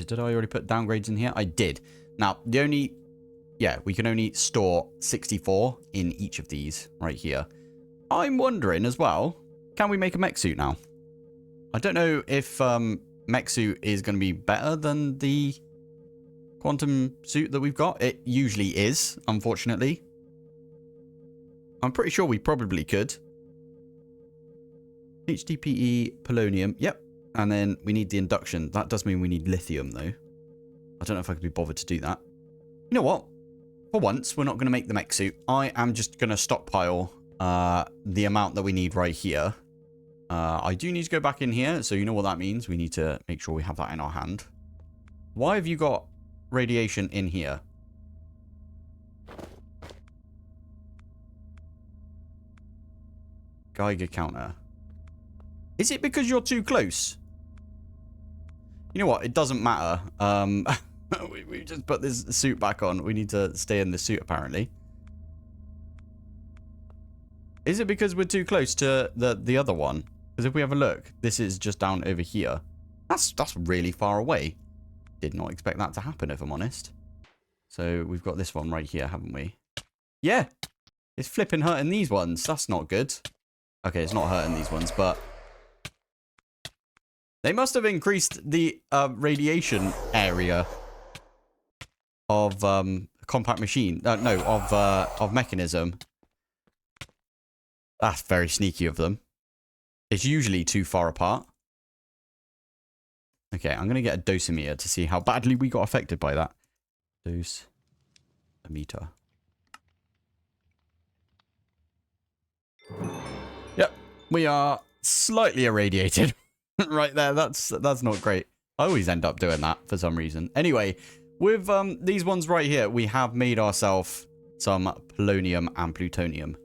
Did I already put downgrades in here? I did. Now, we can only store 64 in each of these right here. I'm wondering as well, can we make a mech suit now? I don't know if mech suit is going to be better than the quantum suit that we've got. It usually is, unfortunately. I'm pretty sure we probably could. HDPE, polonium, yep. And then we need the induction. That does mean we need lithium, though. I don't know if I could be bothered to do that. You know what? For once, we're not going to make the mech suit. I am just going to stockpile the amount that we need right here. I do need to go back in here, so you know what that means. We need to make sure we have that in our hand. Why have you got radiation in here? Geiger counter. Is it because you're too close? You know what? It doesn't matter. We just put this suit back on. We need to stay in the suit, apparently. Is it because we're too close to the other one? Because if we have a look, this is just down over here. That's really far away. Did not expect that to happen, if I'm honest. So we've got this one right here, haven't we? Yeah. It's flipping hurting these ones. That's not good. Okay, it's not hurting these ones, but... They must have increased the radiation area of compact machine. No, of mechanism. That's very sneaky of them. It's usually too far apart. Okay, I'm going to get a dosimeter to see how badly we got affected by that. Dosimeter. Yep, we are slightly irradiated. Right there, that's not great. I always end up doing that for some reason. Anyway, with these ones right here, we have made ourselves some polonium and plutonium.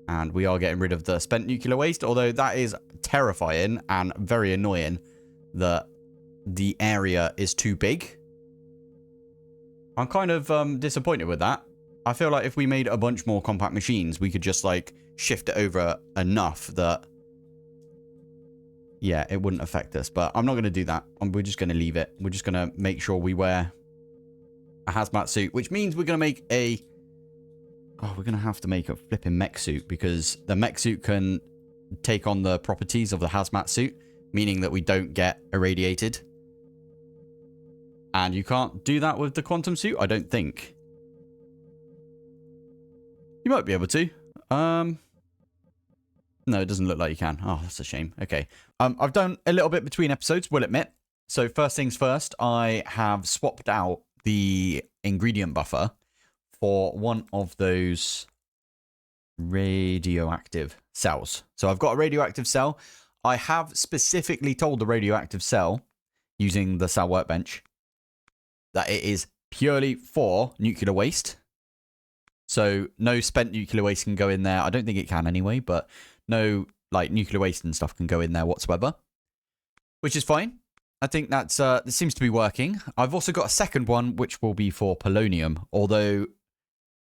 And we are getting rid of the spent nuclear waste, although that is terrifying and very annoying that the area is too big. I'm kind of disappointed with that. I feel like if we made a bunch more compact machines, we could just like shift it over enough that... Yeah, it wouldn't affect us, but I'm not going to do that. We're just going to leave it. We're just going to make sure we wear a hazmat suit, which means we're going to make a... Oh, we're going to have to make a flipping mech suit because the mech suit can take on the properties of the hazmat suit, meaning that we don't get irradiated. And you can't do that with the quantum suit, I don't think. You might be able to. No, it doesn't look like you can. Oh, that's a shame. Okay. I've done a little bit between episodes, will admit. So first things first, I have swapped out the ingredient buffer for one of those radioactive cells. So I've got a radioactive cell. I have specifically told the radioactive cell, using the cell workbench, that it is purely for nuclear waste. So no spent nuclear waste can go in there. I don't think it can anyway, but no like nuclear waste and stuff can go in there whatsoever, which is fine. I think that's this seems to be working. I've also got a second one, which will be for polonium, although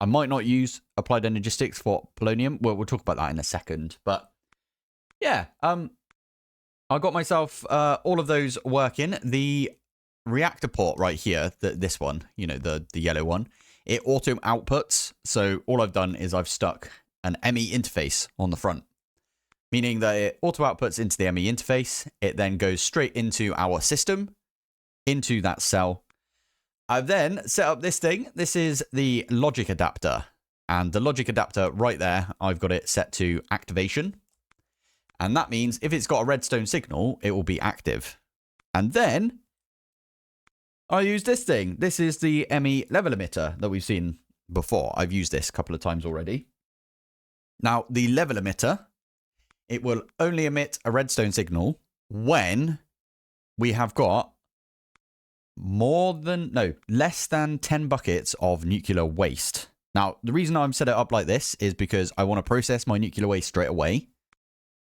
I might not use applied energistics for polonium. Well, we'll talk about that in a second. But yeah, I got myself all of those working. The reactor port right here, this one, you know, the yellow one, it auto outputs. So all I've done is I've stuck an ME interface on the front, meaning that it auto outputs into the ME interface. It then goes straight into our system, into that cell. I've then set up this thing. This is the logic adapter. And the logic adapter right there, I've got it set to activation. And that means if it's got a redstone signal, it will be active. And then I use this thing. This is the ME level emitter that we've seen before. I've used this a couple of times already. Now, the level emitter, it will only emit a redstone signal when we have got less than 10 buckets of nuclear waste. Now, the reason I'm set it up like this is because I want to process my nuclear waste straight away.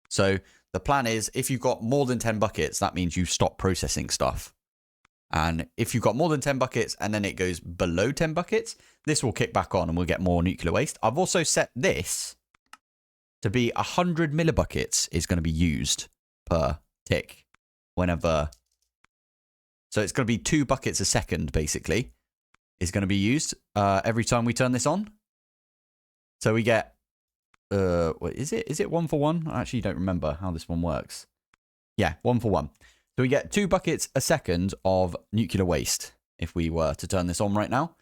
So the plan is if you've got more than 10 buckets, that means you stop processing stuff. And if you've got more than 10 buckets and then it goes below 10 buckets, this will kick back on and we'll get more nuclear waste. I've also set this to be 100 millibuckets is going to be used per tick whenever. So it's going to be 2 buckets a second, basically, is going to be used every time we turn this on. So we get, what is it? Is it 1 for 1? I actually don't remember how this one works. Yeah, 1 for 1. So we get 2 buckets a second of nuclear waste if we were to turn this on right now.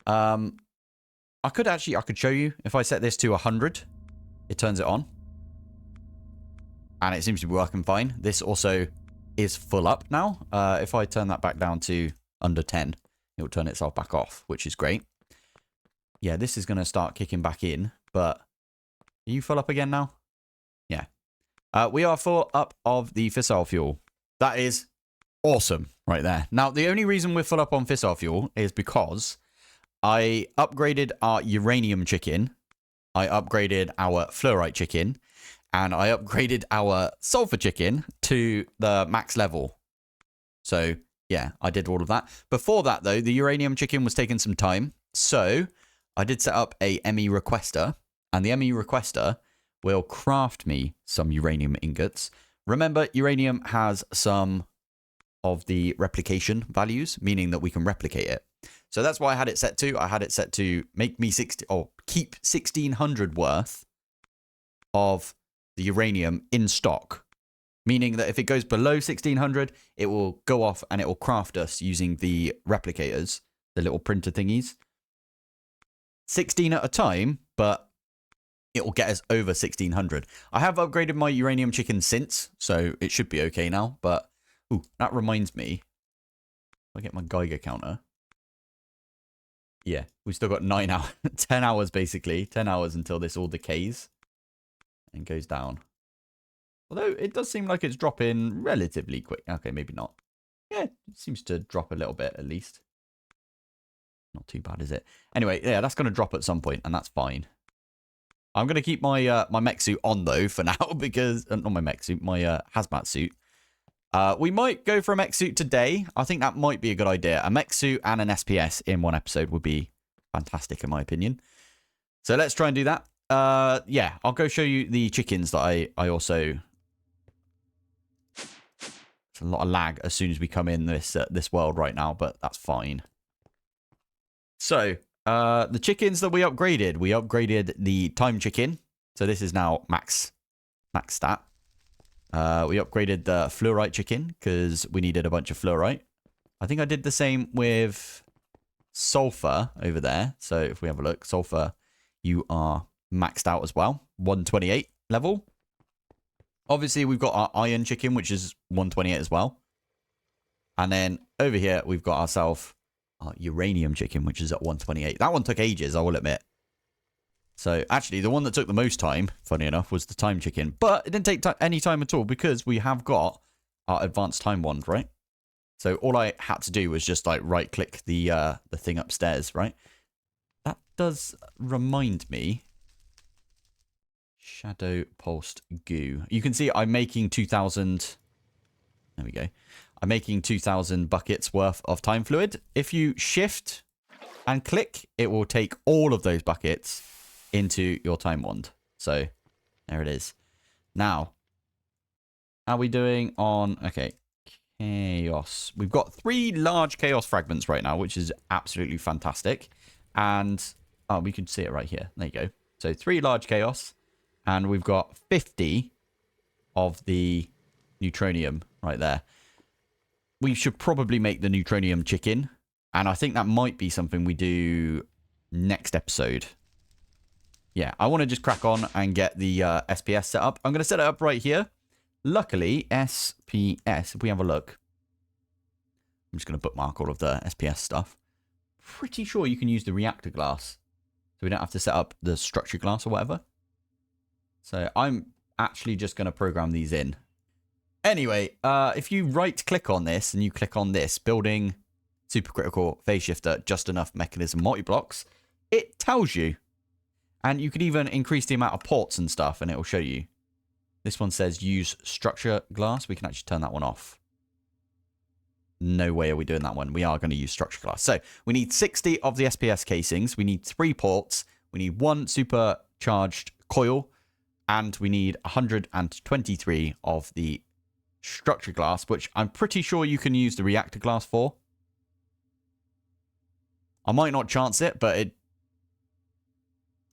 I could show you if I set this to 100. It turns it on. And it seems to be working fine. This also is full up now. If I turn that back down to under 10, it will turn itself back off, which is great. Yeah, this is going to start kicking back in. But are you full up again now? Yeah. We are full up of the fissile fuel. That is awesome right there. Now, the only reason we're full up on fissile fuel is because I upgraded our uranium chicken. I upgraded our fluorite chicken, and I upgraded our sulfur chicken to the max level. So, yeah, I did all of that. Before that, though, the uranium chicken was taking some time. So, I did set up a ME requester, and the ME requester will craft me some uranium ingots. Remember, uranium has some of the replication values, meaning that we can replicate it. So that's why I had it set to. I had it set to make me keep 1600 worth of the uranium in stock. Meaning that if it goes below 1600, it will go off and it will craft us using the replicators, the little printer thingies. 16 at a time, but it will get us over 1600. I have upgraded my uranium chicken since, so it should be okay now. But, ooh, that reminds me. If I get my Geiger counter. Yeah, we've still got 9 hours, 10 hours basically. 10 hours until this all decays and goes down. Although it does seem like it's dropping relatively quick. Okay, maybe not. Yeah, it seems to drop a little bit at least. Not too bad, is it? Anyway, yeah, that's going to drop at some point, and that's fine. I'm going to keep my my mech suit on, though, for now, because... not my mech suit, my hazmat suit. We might go for a mech suit today. I think that might be a good idea. A mech suit and an SPS in one episode would be fantastic, in my opinion. So let's try and do that. Yeah, I'll go show you the chickens that I also... It's a lot of lag as soon as we come in this world right now, but that's fine. So, the chickens that we upgraded the time chicken. So this is now max stat. We upgraded the fluorite chicken because we needed a bunch of fluorite. I think I did the same with sulfur over there. So if we have a look, sulfur, you are maxed out as well. 128 level. Obviously, we've got our iron chicken, which is 128 as well. And then over here, we've got ourselves our uranium chicken, which is at 128. That one took ages, I will admit. So, actually, the one that took the most time, funny enough, was the time chicken. But it didn't take any time at all because we have got our advanced time wand, right? So, all I had to do was just, like, right-click the thing upstairs, right? That does remind me... Shadow pulsed goo. You can see I'm making 2,000... There we go. I'm making 2,000 buckets worth of time fluid. If you shift and click, it will take all of those buckets into your time wand. So, there it is. Now, how are we doing on... Okay, chaos. We've got 3 large chaos fragments right now, which is absolutely fantastic. And, oh, we can see it right here. There you go. So, 3 large chaos. And we've got 50 of the neutronium right there. We should probably make the neutronium chicken. And I think that might be something we do next episode. Yeah, I want to just crack on and get the SPS set up. I'm going to set it up right here. Luckily, SPS, if we have a look. I'm just going to bookmark all of the SPS stuff. Pretty sure you can use the reactor glass. So we don't have to set up the structure glass or whatever. So I'm actually just going to program these in. Anyway, if you right-click on this and you click on this, building supercritical phase shifter, just enough mechanism multi-blocks, it tells you. And you could even increase the amount of ports and stuff, and it will show you. This one says use structure glass. We can actually turn that one off. No way are we doing that one. We are going to use structure glass. So we need 60 of the SPS casings. We need 3 ports. We need 1 supercharged coil. And we need 123 of the structure glass, which I'm pretty sure you can use the reactor glass for. I might not chance it, but it...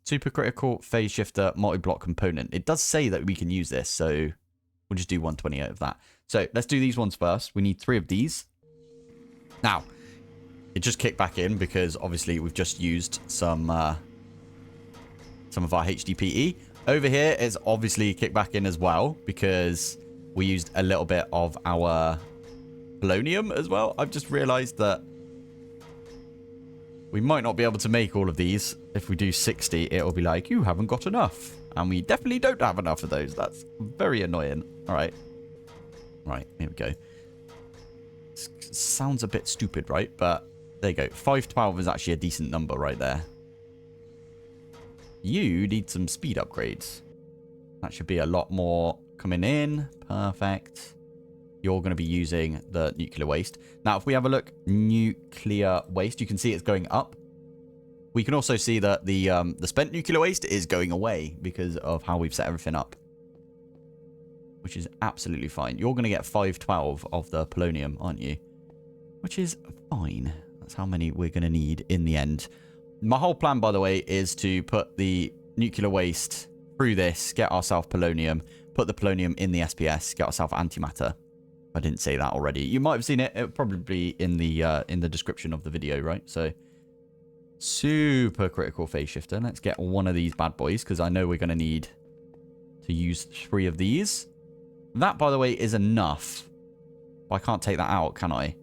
Supercritical phase shifter multi-block component. It does say that we can use this, so we'll just do 128 of that. So let's do these ones first. We need 3 of these. Now, it just kicked back in because obviously we've just used some of our HDPE. Over here is obviously kicked back in as well because we used a little bit of our polonium as well. I've just realized that we might not be able to make all of these. If we do 60, it'll be like, you haven't got enough. And we definitely don't have enough of those. That's very annoying. All right. Right, here we go. Sounds a bit stupid, right? But there you go. 512 is actually a decent number right there. You need some speed upgrades. That should be a lot more coming in. Perfect. You're going to be using the nuclear waste. Now, if we have a look, nuclear waste, you can see it's going up. we can also see that the spent nuclear waste is going away because of how we've set everything up, which is absolutely fine. You're going to get 512 of the polonium, aren't you? Which is fine. That's how many we're going to need in the end. My whole plan, by the way, is to put the nuclear waste through this, get ourselves polonium, put the polonium in the SPS, get ourselves antimatter. I didn't say that already. You might have seen it. It'll probably be in the description of the video, right? So, super critical phase shifter. Let's get one of these bad boys, because I know we're going to need to use 3 of these. That, by the way, is enough. I can't take that out, can I?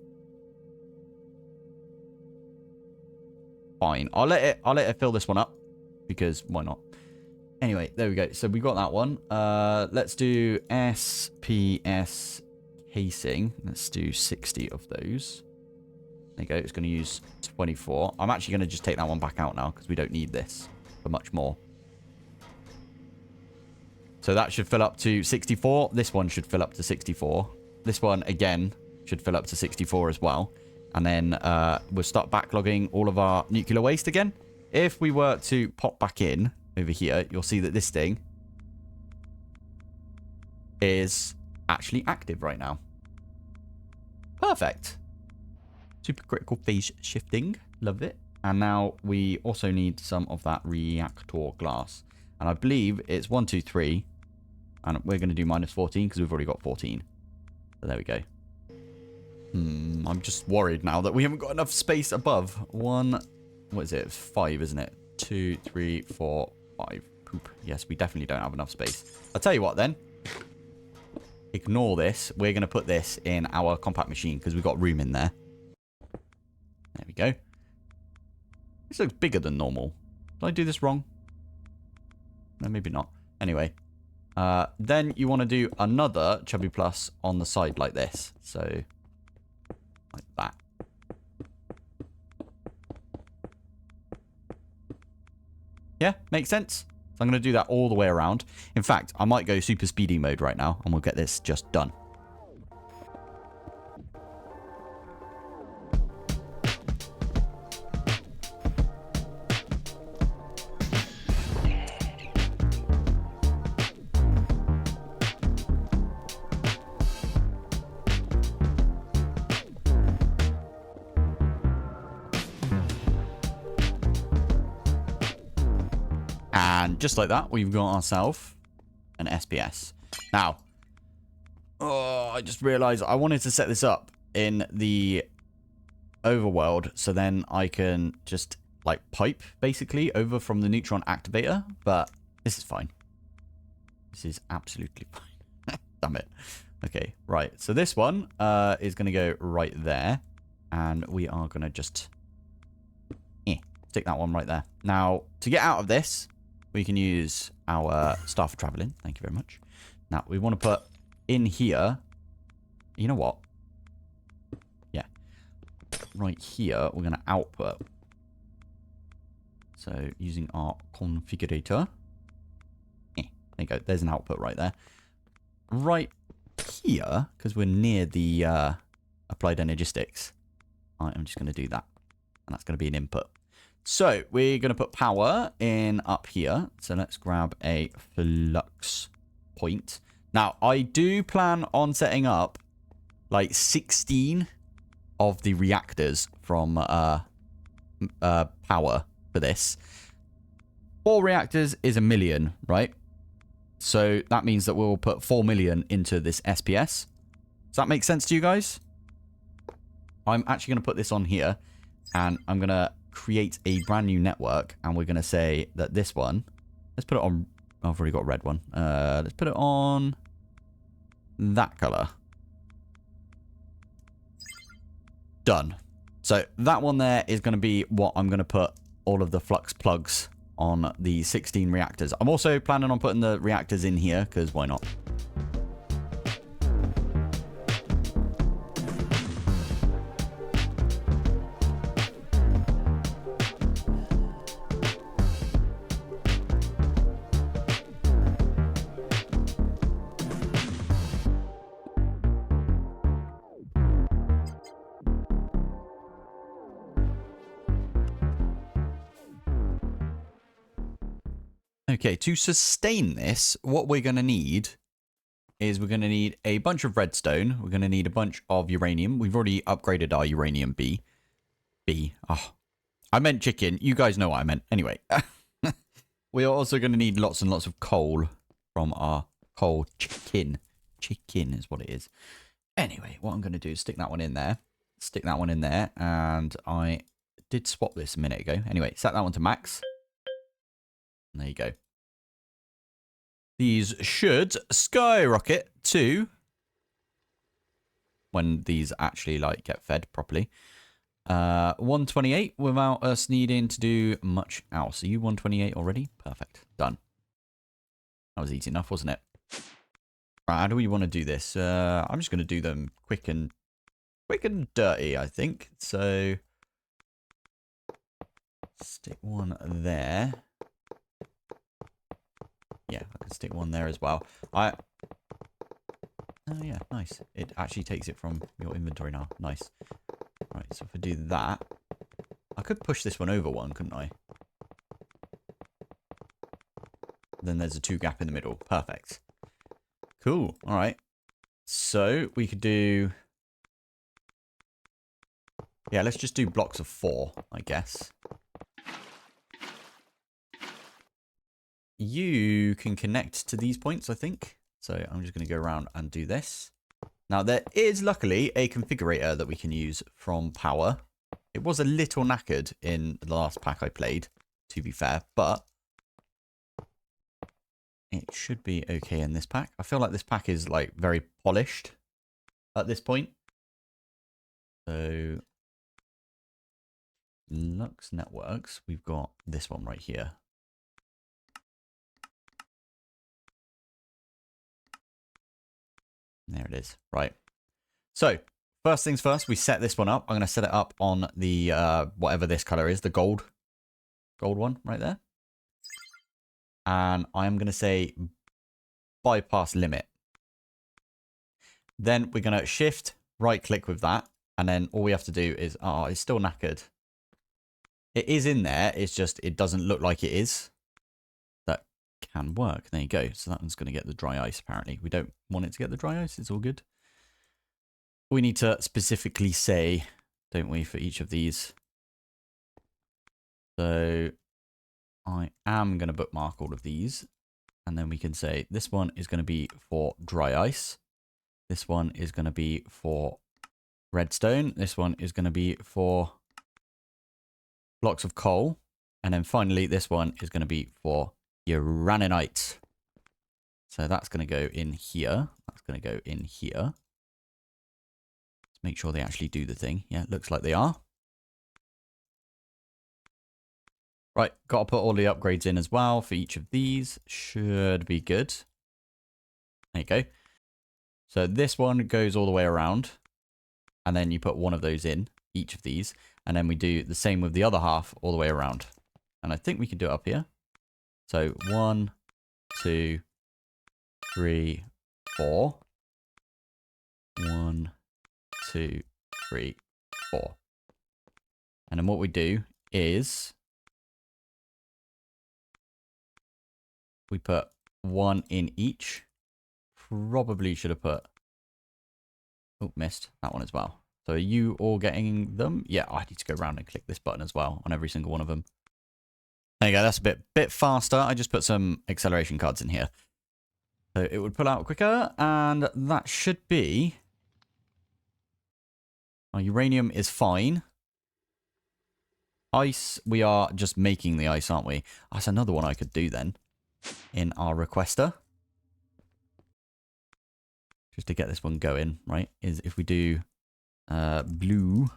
Fine. I'll let it fill this one up, because why not? Anyway, there we go. So we got that one. Let's do SPS casing. Let's do 60 of those. There you go. It's going to use 24. I'm actually going to just take that one back out now because we don't need this for much more. So that should fill up to 64. This one should fill up to 64. This one, again, should fill up to 64 as well. And then we'll start backlogging all of our nuclear waste again. If we were to pop back in over here, you'll see that this thing is actually active right now. Perfect. Super critical phase shifting. Love it. And now we also need some of that reactor glass. And I believe it's 1, 2, 3. And we're going to do minus 14 because we've already got 14. So there we go. I'm just worried now that we haven't got enough space above. 1, what is it? 5, isn't it? 2, 3, 4, 5. Poop. Yes, we definitely don't have enough space. I'll tell you what then. Ignore this. We're going to put this in our compact machine because we've got room in there. There we go. This looks bigger than normal. Did I do this wrong? No, maybe not. Anyway. Then you want to do another Chubby Plus on the side like this. So, like that. Yeah, makes sense. So I'm going to do that all the way around. In fact, I might go super speedy mode right now and we'll get this just done. And just like that, we've got ourselves an SPS. Now, I just realized I wanted to set this up in the overworld so then I can just like pipe basically over from the neutron activator, but this is fine. This is absolutely fine. Damn it. Okay, right. So this one is going to go right there, and we are going to just stick that one right there. Now, to get out of this, we can use our star for traveling. Thank you very much. Now, we want to put in here... You know what? Yeah. Right here, we're going to output. So, using our configurator. There you go. There's an output right there. Right here, because we're near the applied energistics, I'm just going to do that. And that's going to be an input. So, we're going to put power in up here. So, let's grab a flux point. Now, I do plan on setting up like 16 of the reactors from power for this. 4 reactors is 1 million, right? So, that means that we'll put 4 million into this SPS. Does that make sense to you guys? I'm actually going to put this on here. And I'm going to create a brand new network, and we're going to say that this one, let's put it on, oh, I've already got a red one. Let's put it on that color. Done. So that one there is going to be what I'm going to put all of the flux plugs on the 16 reactors. I'm also planning on putting the reactors in here because why not? Okay, to sustain this, what we're going to need is we're going to need a bunch of redstone. We're going to need a bunch of uranium. We've already upgraded our uranium B. Oh, I meant chicken. You guys know what I meant. Anyway, we are also going to need lots and lots of coal from our coal chicken. Chicken is what it is. Anyway, what I'm going to do is stick that one in there. Stick that one in there. And I did swap this a minute ago. Anyway, set that one to max. And there you go. These should skyrocket to when these actually like get fed properly. 128 without us needing to do much else. Are you 128 already? Perfect. Done. That was easy enough, wasn't it? Right, how do we want to do this? I'm just going to do them quick and dirty, I think. So stick one there. Yeah, I can stick one there as well. Oh yeah, nice. It actually takes it from your inventory now. Nice. Right, so if I do that, I could push this one over one, couldn't I? Then there's a 2 gap in the middle. Perfect. Cool. All right. So we could do... Yeah, let's just do blocks of 4, I guess. You can connect to these points, I think. So I'm just going to go around and do this. Now, there is luckily a configurator that we can use from power. It was a little knackered in the last pack I played, to be fair, but it should be okay in this pack. I feel like this pack is like very polished at this point. So, Lux Networks, we've got this one right here. There it is. Right. So, first things first, we set this one up. I'm going to set it up on the, whatever this color is, the gold one right there. And I'm going to say bypass limit. Then we're going to shift, right click with that. And then all we have to do is, oh, it's still knackered. It is in there. It's just, it doesn't look like it is. That can work. There you go. So that one's going to get the dry ice, apparently. We don't want it to get the dry ice. It's all good. We need to specifically say, don't we, for each of these. So I am going to bookmark all of these. And then we can say this one is going to be for dry ice. This one is going to be for redstone. This one is going to be for blocks of coal. And then finally, this one is going to be for uraninite. So that's going to go in here. That's going to go in here. Let's make sure they actually do the thing. Yeah, it looks like they are. Right, got to put all the upgrades in as well for each of these. Should be good. There you go. So this one goes all the way around. And then you put one of those in, each of these. And then we do the same with the other half all the way around. And I think we can do it up here. So 1, 2, 3, 4. 1, 2, 3, 4. And then what we do is we put one in each. Probably should have put... Oh, missed that one as well. So are you all getting them? Yeah, I need to go around and click this button as well on every single one of them. There you go. That's a bit faster. I just put some acceleration cards in here. So it would pull out quicker, and that should be... Our uranium is fine. Ice, we are just making the ice, aren't we? That's another one I could do then in our requester. Just to get this one going, right? Is if we do blue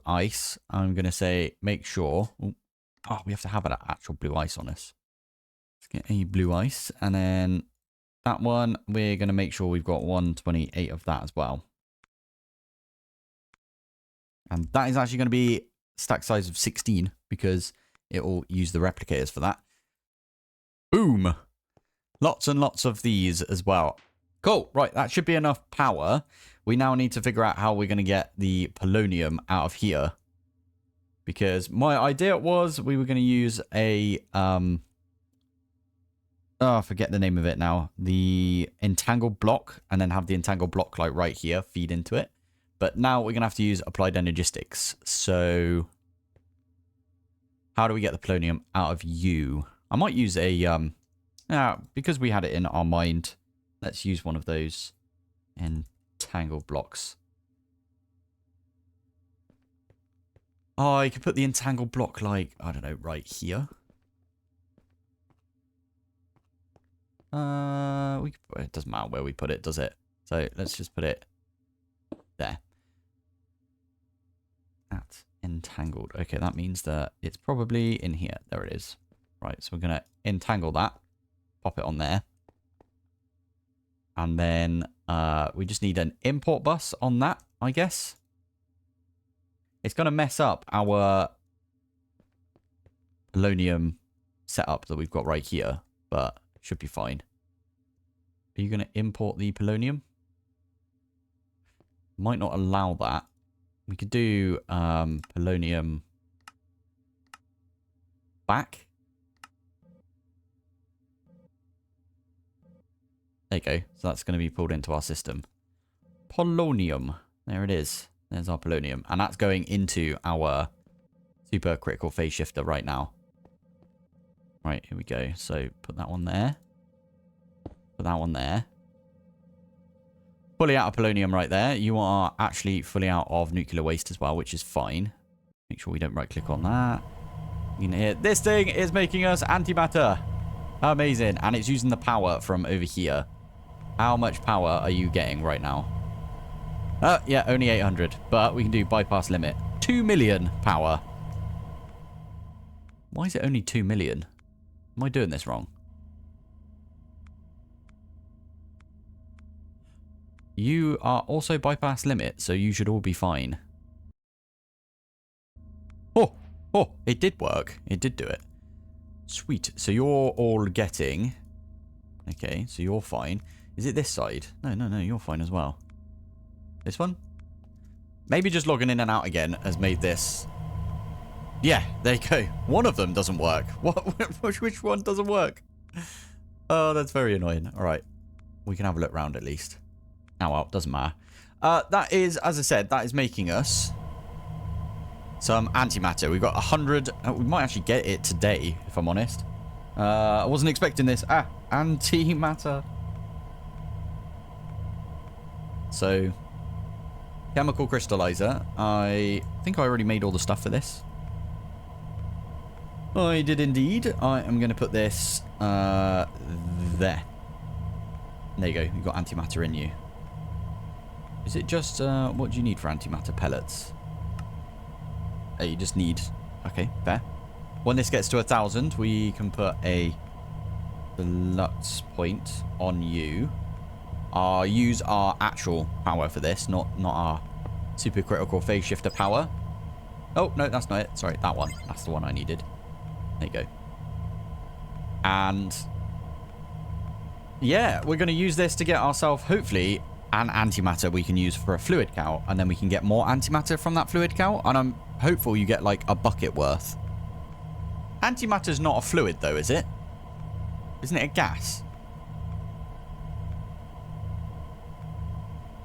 ice, I'm going to say make sure... Oh, we have to have an actual blue ice on us. Let's get a blue ice. And then that one, we're going to make sure we've got 128 of that as well. And that is actually going to be stack size of 16 because it will use the replicators for that. Boom! Lots and lots of these as well. Cool. Right, that should be enough power. We now need to figure out how we're going to get the polonium out of here. Because my idea was we were going to use a... oh, I forget the name of it now. The entangled block. And then have the entangled block like right here. Feed into it. But now we're going to have to use applied energistics. So... how do we get the polonium out of you? I might use a... because we had it in our mind, let's use one of those entangled blocks. Oh, you could put the entangled block like, I don't know, right here. It doesn't matter where we put it, does it? So let's just put it there. That's entangled. Okay, that means that it's probably in here. There it is. Right, so we're going to entangle that. Pop it on there. And then we just need an import bus on that, I guess. It's going to mess up our polonium setup that we've got right here, but should be fine. Are you going to import the polonium? Might not allow that. We could do polonium back. There you go. So that's going to be pulled into our system. Polonium. There it is. There's our polonium. And that's going into our super critical phase shifter right now. Right, here we go. So put that one there. Put that one there. Fully out of polonium right there. You are actually fully out of nuclear waste as well, which is fine. Make sure we don't right click on that. You can hear this thing is making us antimatter. Amazing. And it's using the power from over here. How much power are you getting right now? Yeah, only 800. But we can do bypass limit. 2 million power. Why is it only 2 million? Am I doing this wrong? You are also bypass limit, so you should all be fine. Oh, it did work. It did do it. Sweet. So you're all getting... okay, so you're fine. Is it this side? No, you're fine as well. This one? Maybe just logging in and out again has made this... yeah, there you go. One of them doesn't work. Which one doesn't work? Oh, that's very annoying. All right. We can have a look around at least. Oh, well, doesn't matter. That is, as I said, that is making us some antimatter. We've got 100. We might actually get it today, if I'm honest. I wasn't expecting this. Antimatter. So, chemical crystallizer. I think I already made all the stuff for this. I did indeed. I am going to put this there. There you go. You've got antimatter in you. Is it just, what do you need for antimatter pellets? Oh, you just need, okay, fair. When this gets to 1,000, we can put a deluxe point on you. Use our actual power for this, not our supercritical phase shifter power. Oh, no, that's not it. Sorry, that one. That's the one I needed. There you go. And yeah, we're going to use this to get ourselves, hopefully, an antimatter we can use for a fluid cow. And then we can get more antimatter from that fluid cow. And I'm hopeful you get like a bucket worth. Antimatter's not a fluid though, is it? Isn't it a gas?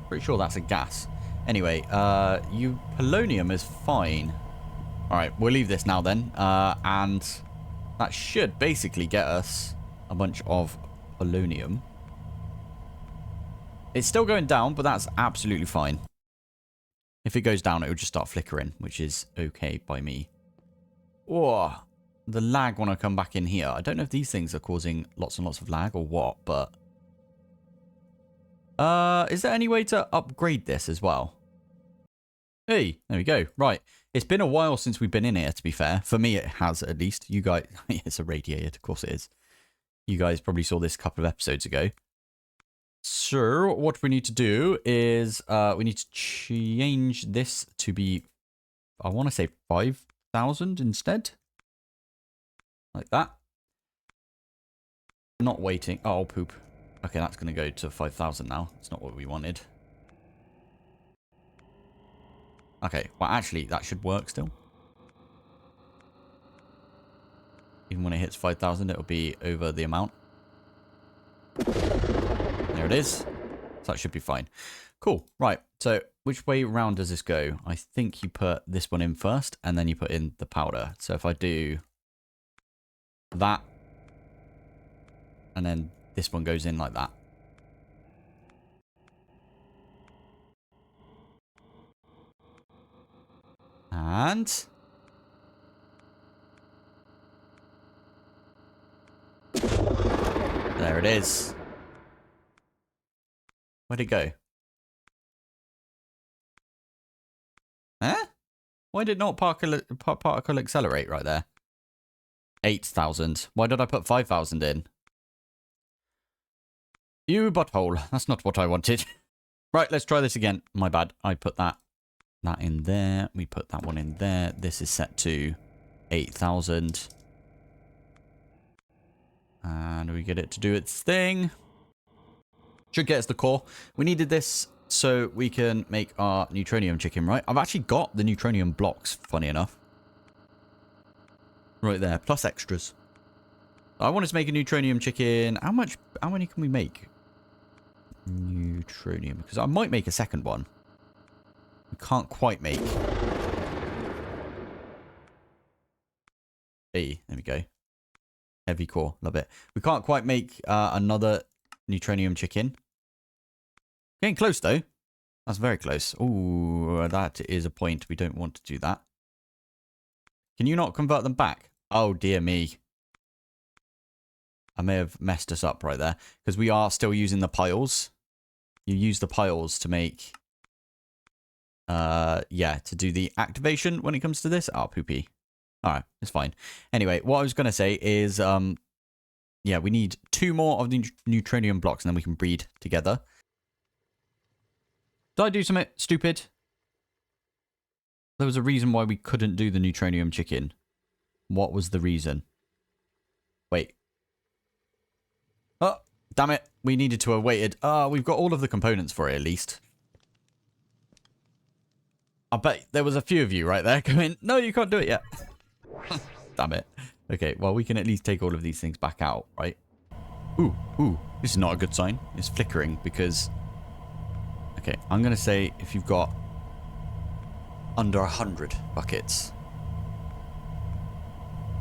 Pretty sure that's a gas. Anyway, polonium is fine. Alright, we'll leave this now then. And that should basically get us a bunch of polonium. It's still going down, but that's absolutely fine. If it goes down, it will just start flickering, which is okay by me. Oh, the lag when I come back in here. I don't know if these things are causing lots and lots of lag or what, but... is there any way to upgrade this as well? Hey, there we go. Right. It's been a while since we've been in here, to be fair. For me, it has, at least. You guys... it's a radiator, of course it is. You guys probably saw this a couple of episodes ago. So, what we need to do is... we need to change this to be... I want to say 5,000 instead. Like that. Not waiting. Oh, poop. Okay, that's going to go to 5,000 now. It's not what we wanted. Okay, well, actually, that should work still. Even when it hits 5,000, it'll be over the amount. There it is. So that should be fine. Cool. Right. So which way round does this go? I think you put this one in first, and then you put in the powder. So if I do that, and then this one goes in like that. And there it is. Where'd it go? Huh? Why did not particle accelerate right there? 8,000. Why did I put 5,000 in? You butthole. That's not what I wanted. Right, let's try this again. My bad. I put that in there. We put that one in there. This is set to 8,000. And we get it to do its thing. Should get us the core. We needed this so we can make our neutronium chicken, right? I've actually got the neutronium blocks, funny enough. Right there, plus extras. I wanted to make a neutronium chicken. How many can we make? Neutronium, because I might make a second one. We can't quite make. Hey, there we go. Heavy core, love it. We can't quite make another neutronium chicken. Getting close though. That's very close. Ooh, that is a point. We don't want to do that. Can you not convert them back? Oh dear me. I may have messed us up right there, because we are still using the piles. You use the piles to make, yeah, to do the activation when it comes to this. Oh, poopy. All right, it's fine. Anyway, what I was going to say is, yeah, we need 2 more of the neutronium blocks, and then we can breed together. Did I do something stupid? There was a reason why we couldn't do the neutronium chicken. What was the reason? Wait. Oh, damn it. We needed to have waited. We've got all of the components for it, at least. I bet there was a few of you right there going, no, you can't do it yet. Damn it. Okay, well, we can at least take all of these things back out, right? Ooh, this is not a good sign. It's flickering because... Okay, I'm going to say if you've got under 100 buckets.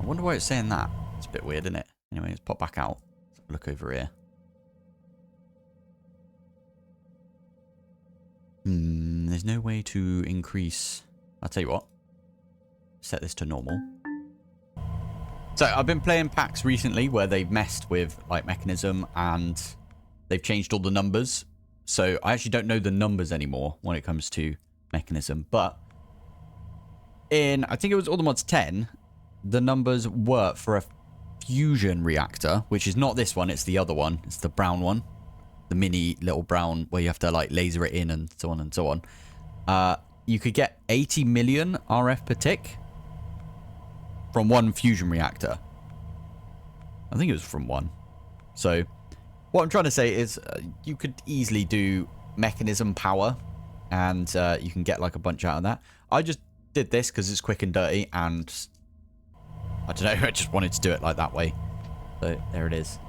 I wonder why it's saying that. It's a bit weird, isn't it? Anyway, let's pop back out. Let's look over here. There's no way to increase... I'll tell you what. Set this to normal. So, I've been playing packs recently where they've messed with, like, mechanism and they've changed all the numbers. So, I actually don't know the numbers anymore when it comes to mechanism. But, in, I think it was All the Mods 10, the numbers were for a fusion reactor, which is not this one, it's the other one. It's the brown one. The mini little brown where you have to, like, laser it in and so on and so on. You could get 80 million RF per tick from one fusion reactor. I think it was from one. So, what I'm trying to say is you could easily do mechanism power and you can get, like, a bunch out of that. I just did this because it's quick and dirty and I don't know, I just wanted to do it like that way. So, there it is.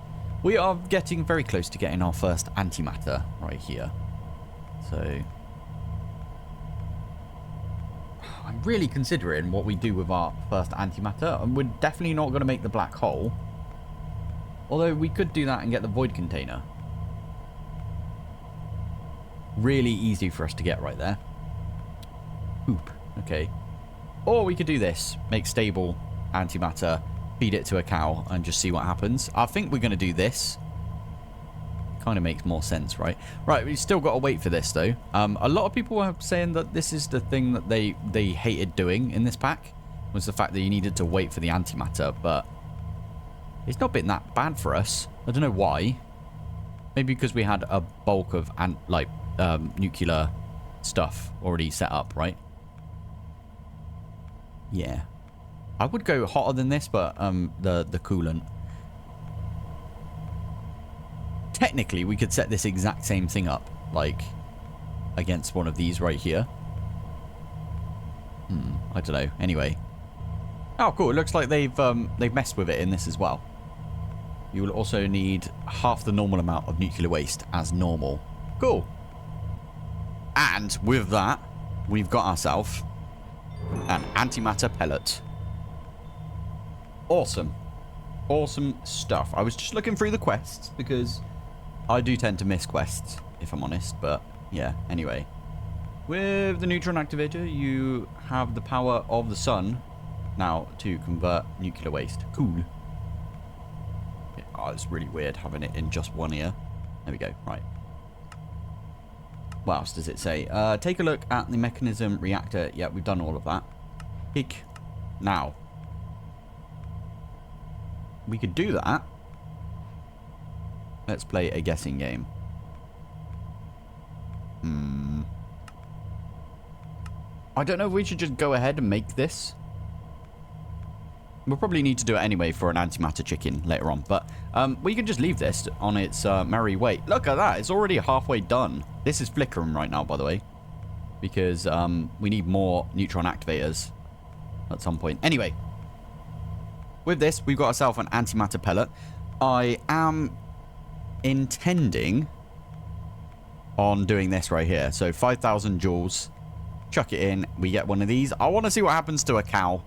We are getting very close to getting our first antimatter right here. So, I'm really considering what we do with our first antimatter. And we're definitely not going to make the black hole. Although we could do that and get the void container. Really easy for us to get right there. Oop. Okay. Or we could do this. Make stable antimatter. Feed it to a cow and just see what happens. I think we're going to do this. Kind of makes more sense, right? Right, we've still got to wait for this, though. A lot of people were saying that this is the thing that they hated doing in this pack, was the fact that you needed to wait for the antimatter, but it's not been that bad for us. I don't know why. Maybe because we had a bulk of nuclear stuff already set up, right? Yeah. I would go hotter than this, but the coolant. Technically, we could set this exact same thing up, like, against one of these right here. I don't know. Anyway. Oh, cool. It looks like they've messed with it in this as well. You will also need half the normal amount of nuclear waste as normal. Cool. And with that, we've got ourselves an antimatter pellet. Awesome. Awesome stuff. I was just looking through the quests because I do tend to miss quests, if I'm honest. But yeah, anyway. With the neutron activator, you have the power of the sun now to convert nuclear waste. Cool. Oh, it's really weird having it in just one ear. There we go. Right. What else does it say? Take a look at the mechanism reactor. Yeah, we've done all of that. Hick. Now. We could do that. Let's play a guessing game. I don't know if we should just go ahead and make this. We'll probably need to do it anyway for an antimatter chicken later on. But we can just leave this on its merry way. Look at that. It's already halfway done. This is flickering right now, by the way. Because we need more neutron activators at some point. Anyway. With this, we've got ourselves an antimatter pellet. I am intending on doing this right here. So 5,000 joules. Chuck it in. We get one of these. I want to see what happens to a cow.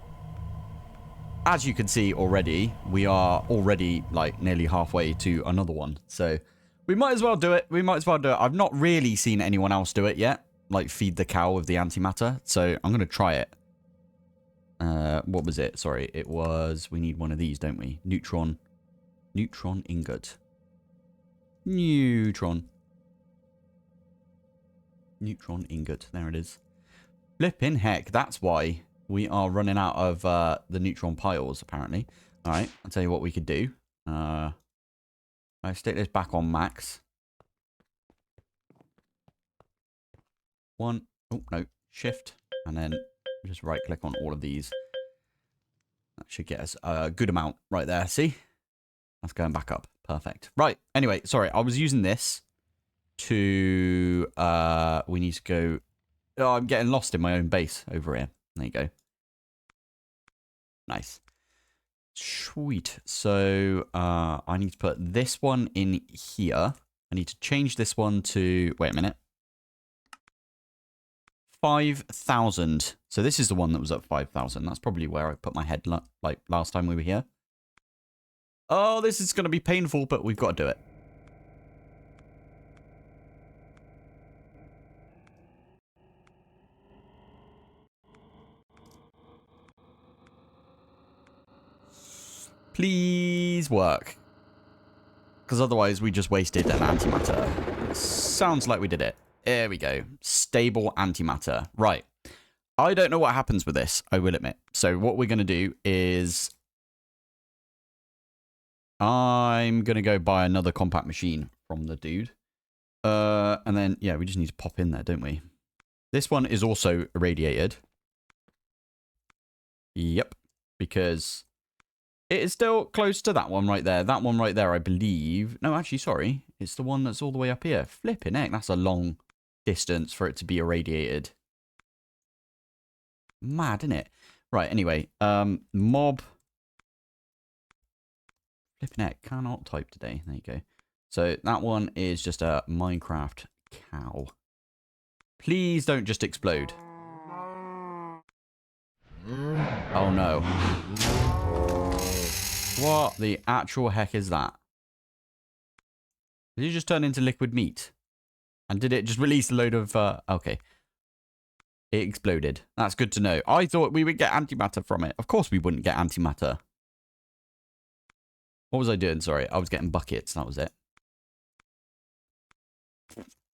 As you can see already, we are already like nearly halfway to another one. So we might as well do it. We might as well do it. I've not really seen anyone else do it yet. Like feed the cow with the antimatter. So I'm going to try it. What was it? Sorry, it was... We need one of these, don't we? Neutron ingot. Neutron ingot. There it is. Flippin' heck. That's why we are running out of the neutron piles, apparently. All right, I'll tell you what we could do. I stick this back on max. One. Oh, no. Shift. And then just right click on all of these. That should get us a good amount right there. See? That's going back up. Perfect. Right. Anyway, sorry. I was using this to... we need to go... Oh, I'm getting lost in my own base over here. There you go. Nice. Sweet. So, I need to put this one in here. I need to change this one to... Wait a minute. 5,000. So this is the one that was at 5,000. That's probably where I put my head like last time we were here. Oh, this is going to be painful, but we've got to do it. Please work. Because otherwise we just wasted an antimatter. Sounds like we did it. There we go. Stable antimatter. Right. I don't know what happens with this, I will admit. So what we're going to do is... I'm going to go buy another compact machine from the dude. And then, yeah, we just need to pop in there, don't we? This one is also irradiated. Yep. Because it is still close to that one right there. That one right there, I believe. No, actually, sorry. It's the one that's all the way up here. Flipping heck, that's a long distance for it to be irradiated. Mad, isn't it? Right, anyway. Mob. Flipping heck, cannot type today. There you go. So that one is just a Minecraft cow. Please don't just explode. Oh no. What the actual heck is that? Did it just turn into liquid meat? And did it just release a load of... okay. It exploded. That's good to know. I thought we would get antimatter from it. Of course we wouldn't get antimatter. What was I doing? Sorry. I was getting buckets. That was it.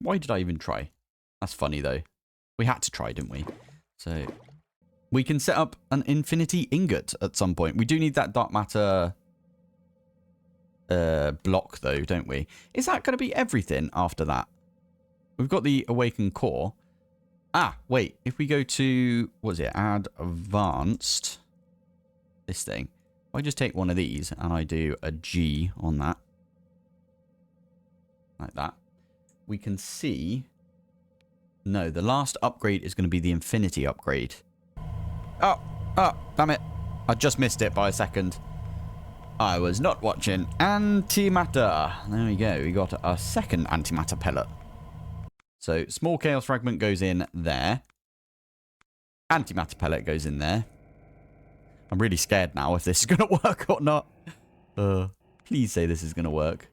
Why did I even try? That's funny, though. We had to try, didn't we? So... we can set up an infinity ingot at some point. We do need that dark matter block, though, don't we? Is that going to be everything after that? We've got the awakened core. Ah, wait. If we go to, what is it? Add advanced. This thing. If I just take one of these and I do a G on that. Like that. We can see. No, the last upgrade is going to be the infinity upgrade. Oh, damn it. I just missed it by a second. I was not watching. Antimatter. There we go. We got a second antimatter pellet. So small chaos fragment goes in there. Antimatter pellet goes in there. I'm really scared now if this is going to work or not. Please say this is going to work.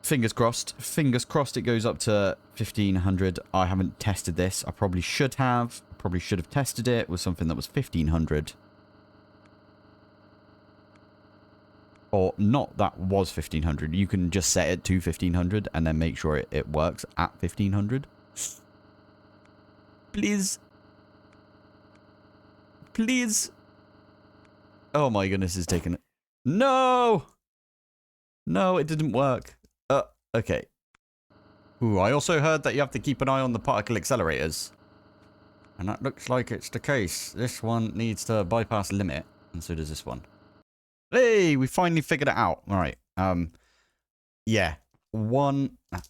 Fingers crossed. Fingers crossed it goes up to 1500. I haven't tested this. I probably should have. Probably should have tested it with something that was 1500. Or not that was 1500. You can just set it to 1500 and then make sure it works at 1500. Please. Please. Oh my goodness, it's taken it. No! No, it didn't work. Okay. Ooh, I also heard that you have to keep an eye on the particle accelerators. And that looks like it's the case. This one needs to bypass limit. And so does this one. Hey, we finally figured it out. All right. Yeah. How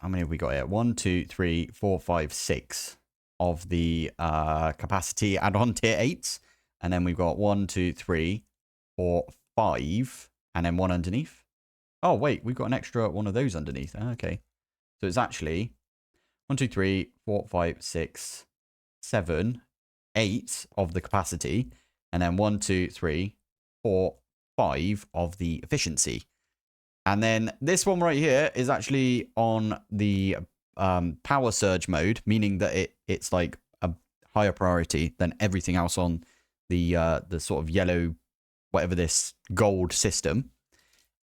many have we got here? 1, 2, 3, 4, 5, 6 of the capacity add-on tier 8s. And then we've got 1, 2, 3, 4, 5. And then one underneath. Oh, wait, we've got an extra one of those underneath. Okay. So it's actually 1, 2, 3, 4, 5, 6, 7, 8 of the capacity. And then 1, 2, 3, 4, 5 of the efficiency. And then this one right here is actually on the power surge mode, meaning that it's like a higher priority than everything else on the sort of yellow, whatever this gold system.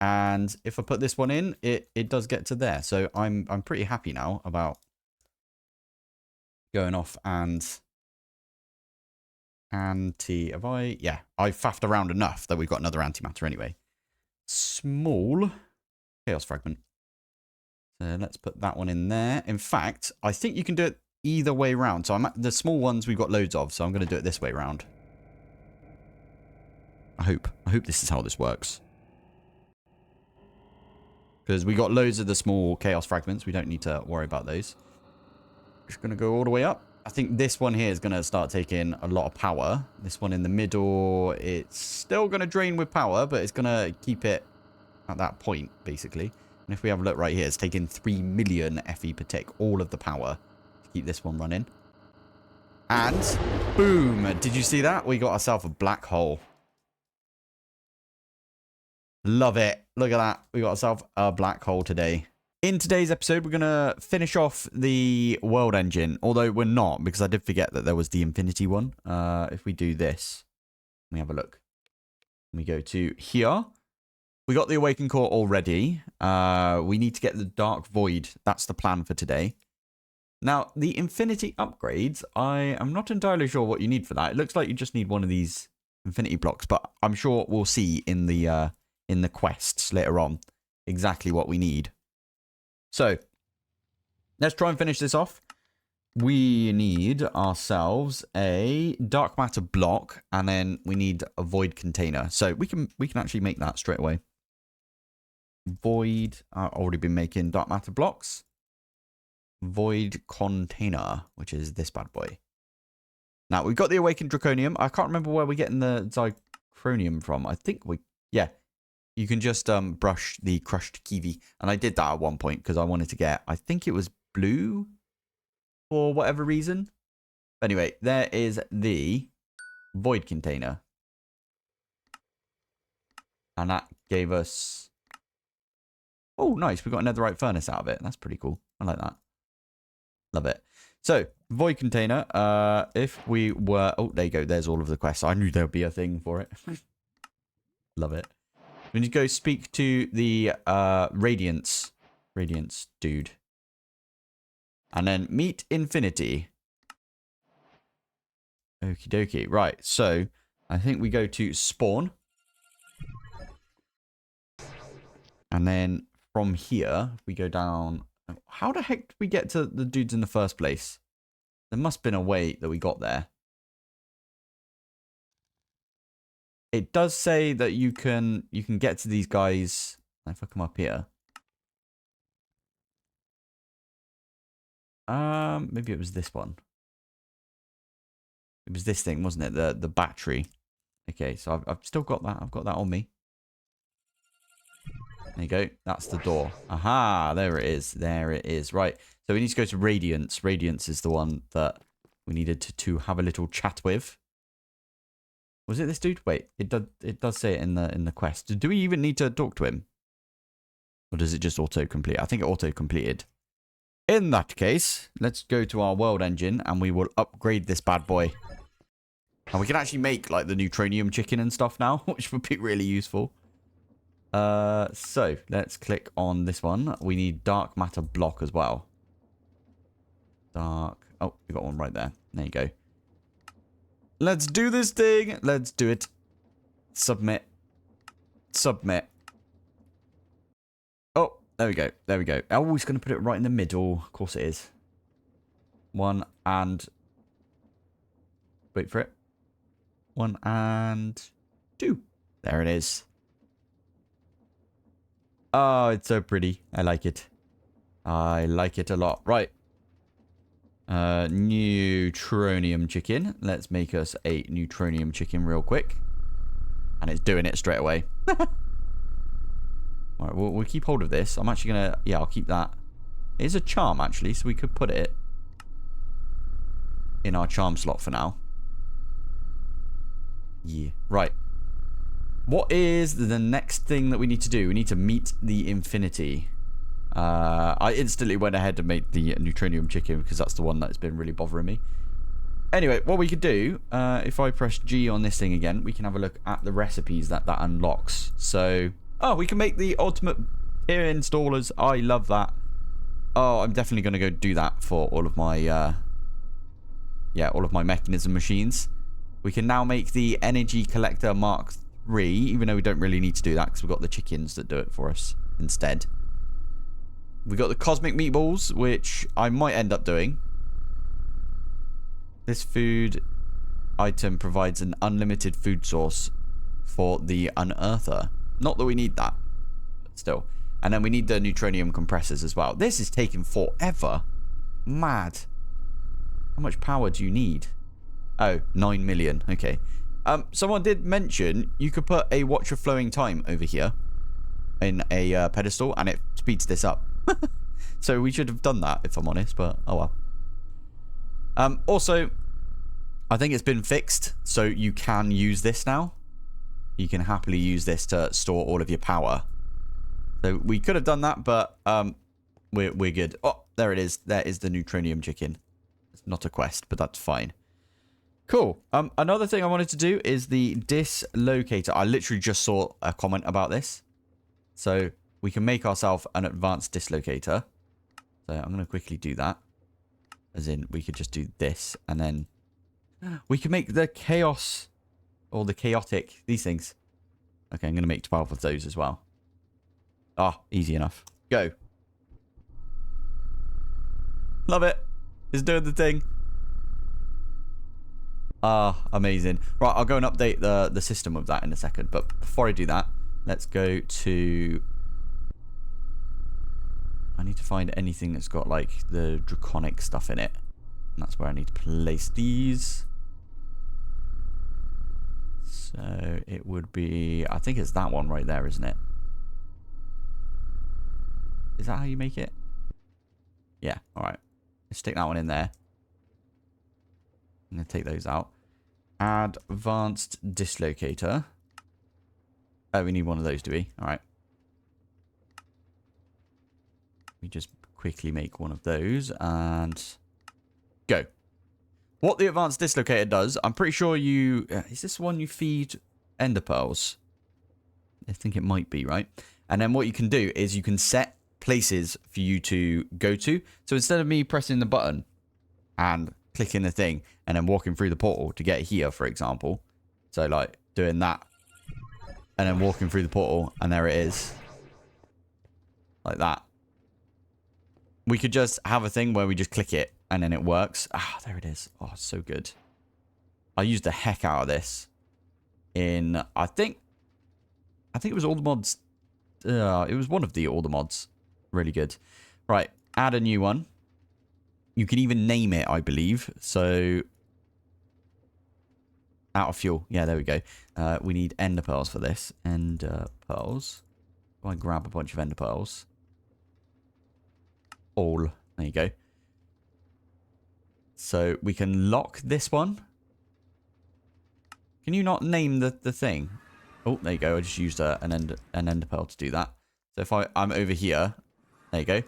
And if I put this one in, it does get to there. So I'm pretty happy now about going off and yeah, I've faffed around enough that we've got another antimatter anyway. Small chaos fragment. So let's put that one in there. In fact, I think you can do it either way around. So the small ones we've got loads of, so I'm going to do it this way around. I hope this is how this works. Because we got loads of the small chaos fragments. We don't need to worry about those. Just going to go all the way up. I think this one here is going to start taking a lot of power. This one in the middle, it's still going to drain with power, but it's going to keep it at that point, basically. And if we have a look right here, it's taking 3 million FE per tick, all of the power to keep this one running. And boom! Did you see that? We got ourselves a black hole. Love it. Look at that. We got ourselves a black hole today. In today's episode, we're going to finish off the world engine. Although we're not, because I did forget that there was the infinity one. If we do this, let me have a look. We go to here. We got the awakened core already. We need to get the dark void. That's the plan for today. Now, the infinity upgrades, I am not entirely sure what you need for that. It looks like you just need one of these infinity blocks, but I'm sure we'll see in the quests later on exactly what we need. So let's try and finish this off. We need ourselves a dark matter block, and then we need a void container. So we can actually make that straight away. Void, I've already been making dark matter blocks. Void container, which is this bad boy. Now we've got the awakened draconium. I can't remember where we're getting the zirconium from. I think yeah. You can just brush the crushed kiwi. And I did that at one point because I wanted to get, I think it was blue for whatever reason. Anyway, there is the void container. And that gave us, oh, nice. We got a netherite furnace out of it. That's pretty cool. I like that. Love it. So, void container. If we were, oh, there you go. There's all of the quests. I knew there would be a thing for it. Love it. We need to go speak to the Radiance dude. And then meet Infinity. Okie dokie. Right, so I think we go to spawn. And then from here, we go down. How the heck did we get to the dudes in the first place? There must have been a way that we got there. It does say that you can get to these guys. If I come up here. Maybe it was this one. It was this thing, wasn't it? The battery. Okay, so I've still got that. I've got that on me. There you go. That's the door. Aha, there it is. There it is. Right. So we need to go to Radiance. Radiance is the one that we needed to have a little chat with. Was it this dude? Wait, it does say it in the quest. Do we even need to talk to him? Or does it just auto-complete? I think it auto-completed. In that case, let's go to our world engine and we will upgrade this bad boy. And we can actually make like the neutronium chicken and stuff now, which would be really useful. So let's click on this one. We need dark matter block as well. Dark. Oh, we got one right there. There you go. Let's do this thing. Let's do it. Submit. Submit. Oh, there we go. There we go. Oh, he's going to put it right in the middle. Of course it is. 1 and... Wait for it. 1 and 2. There it is. Oh, it's so pretty. I like it. I like it a lot. Right. Neutronium chicken. Let's make us a neutronium chicken real quick. And it's doing it straight away. Alright, we'll keep hold of this. I'm actually going to... Yeah, I'll keep that. It is a charm, actually, so we could put it in our charm slot for now. Yeah. Right. What is the next thing that we need to do? We need to meet the infinity. I instantly went ahead and made the neutronium chicken because that's the one that's been really bothering me. Anyway, what we could do, if I press G on this thing again, we can have a look at the recipes that unlocks. So, oh, we can make the ultimate tier installers. I love that. Oh, I'm definitely going to go do that for all of my, all of my mechanism machines. We can now make the energy collector Mark III, even though we don't really need to do that because we've got the chickens that do it for us instead. We got the cosmic meatballs, which I might end up doing. This food item provides an unlimited food source for the unearther. Not that we need that, but still. And then we need the neutronium compressors as well. This is taking forever. Mad. How much power do you need? Oh, 9 million. Okay. Someone did mention you could put a watch of flowing time over here in a pedestal and it speeds this up. So we should have done that if I'm honest, but oh well. Also, I think it's been fixed so you can use this now. You can happily use this to store all of your power. So we could have done that, but we're good. Oh, there it is. There is the neutronium chicken. It's not a quest, but that's fine. Cool. Another thing I wanted to do is the dislocator. I literally just saw a comment about this. So we can make ourselves an advanced dislocator. So I'm going to quickly do that. As in, we could just do this. And then we can make the chaos or the chaotic, these things. Okay, I'm going to make 12 of those as well. Ah, easy enough. Go. Love it. It's doing the thing. Ah, amazing. Right, I'll go and update the system of that in a second. But before I do that, let's go to... I need to find anything that's got, like, the Draconic stuff in it. And that's where I need to place these. So, it would be... I think it's that one right there, isn't it? Is that how you make it? Yeah, alright. Let's stick that one in there. I'm going to take those out. Advanced dislocator. Oh, we need one of those, do we? Alright. We just quickly make one of those and go. What the advanced dislocator does, I'm pretty sure you... is this one you feed ender pearls? I think it might be, right? And then what you can do is you can set places for you to go to. So instead of me pressing the button and clicking the thing and then walking through the portal to get here, for example. So like doing that and then walking through the portal and there it is. Like that. We could just have a thing where we just click it and then it works. Ah, there it is. Oh, so good. I used the heck out of this in, I think it was all the mods. It was one of the all the mods. Really good. Right. Add a new one. You can even name it, I believe. So, out of fuel. Yeah, there we go. We need ender pearls for this. Ender pearls. Go and grab a bunch of ender pearls. All. There you go. So, we can lock this one. Can you not name the thing? Oh, there you go. I just used an ender pearl to do that. So, if I'm over here. There you go.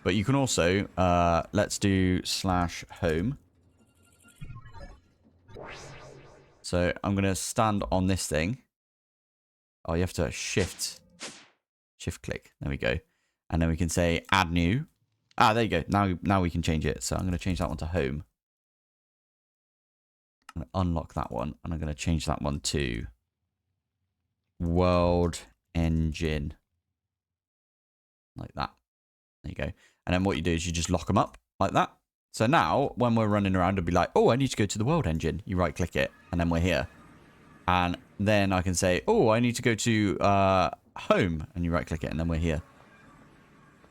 But you can also, let's do /home. So I'm going to stand on this thing. Oh, you have to shift click. There we go. And then we can say add new. Ah, there you go. Now we can change it. So I'm going to change that one to home. I'm going to unlock that one. And I'm going to change that one to world engine. Like that. There you go. And then what you do is you just lock them up like that. So now when we're running around, it'll be like, oh, I need to go to the world engine. You right click it and then we're here. And then I can say, oh, I need to go to home, and you right click it and then we're here.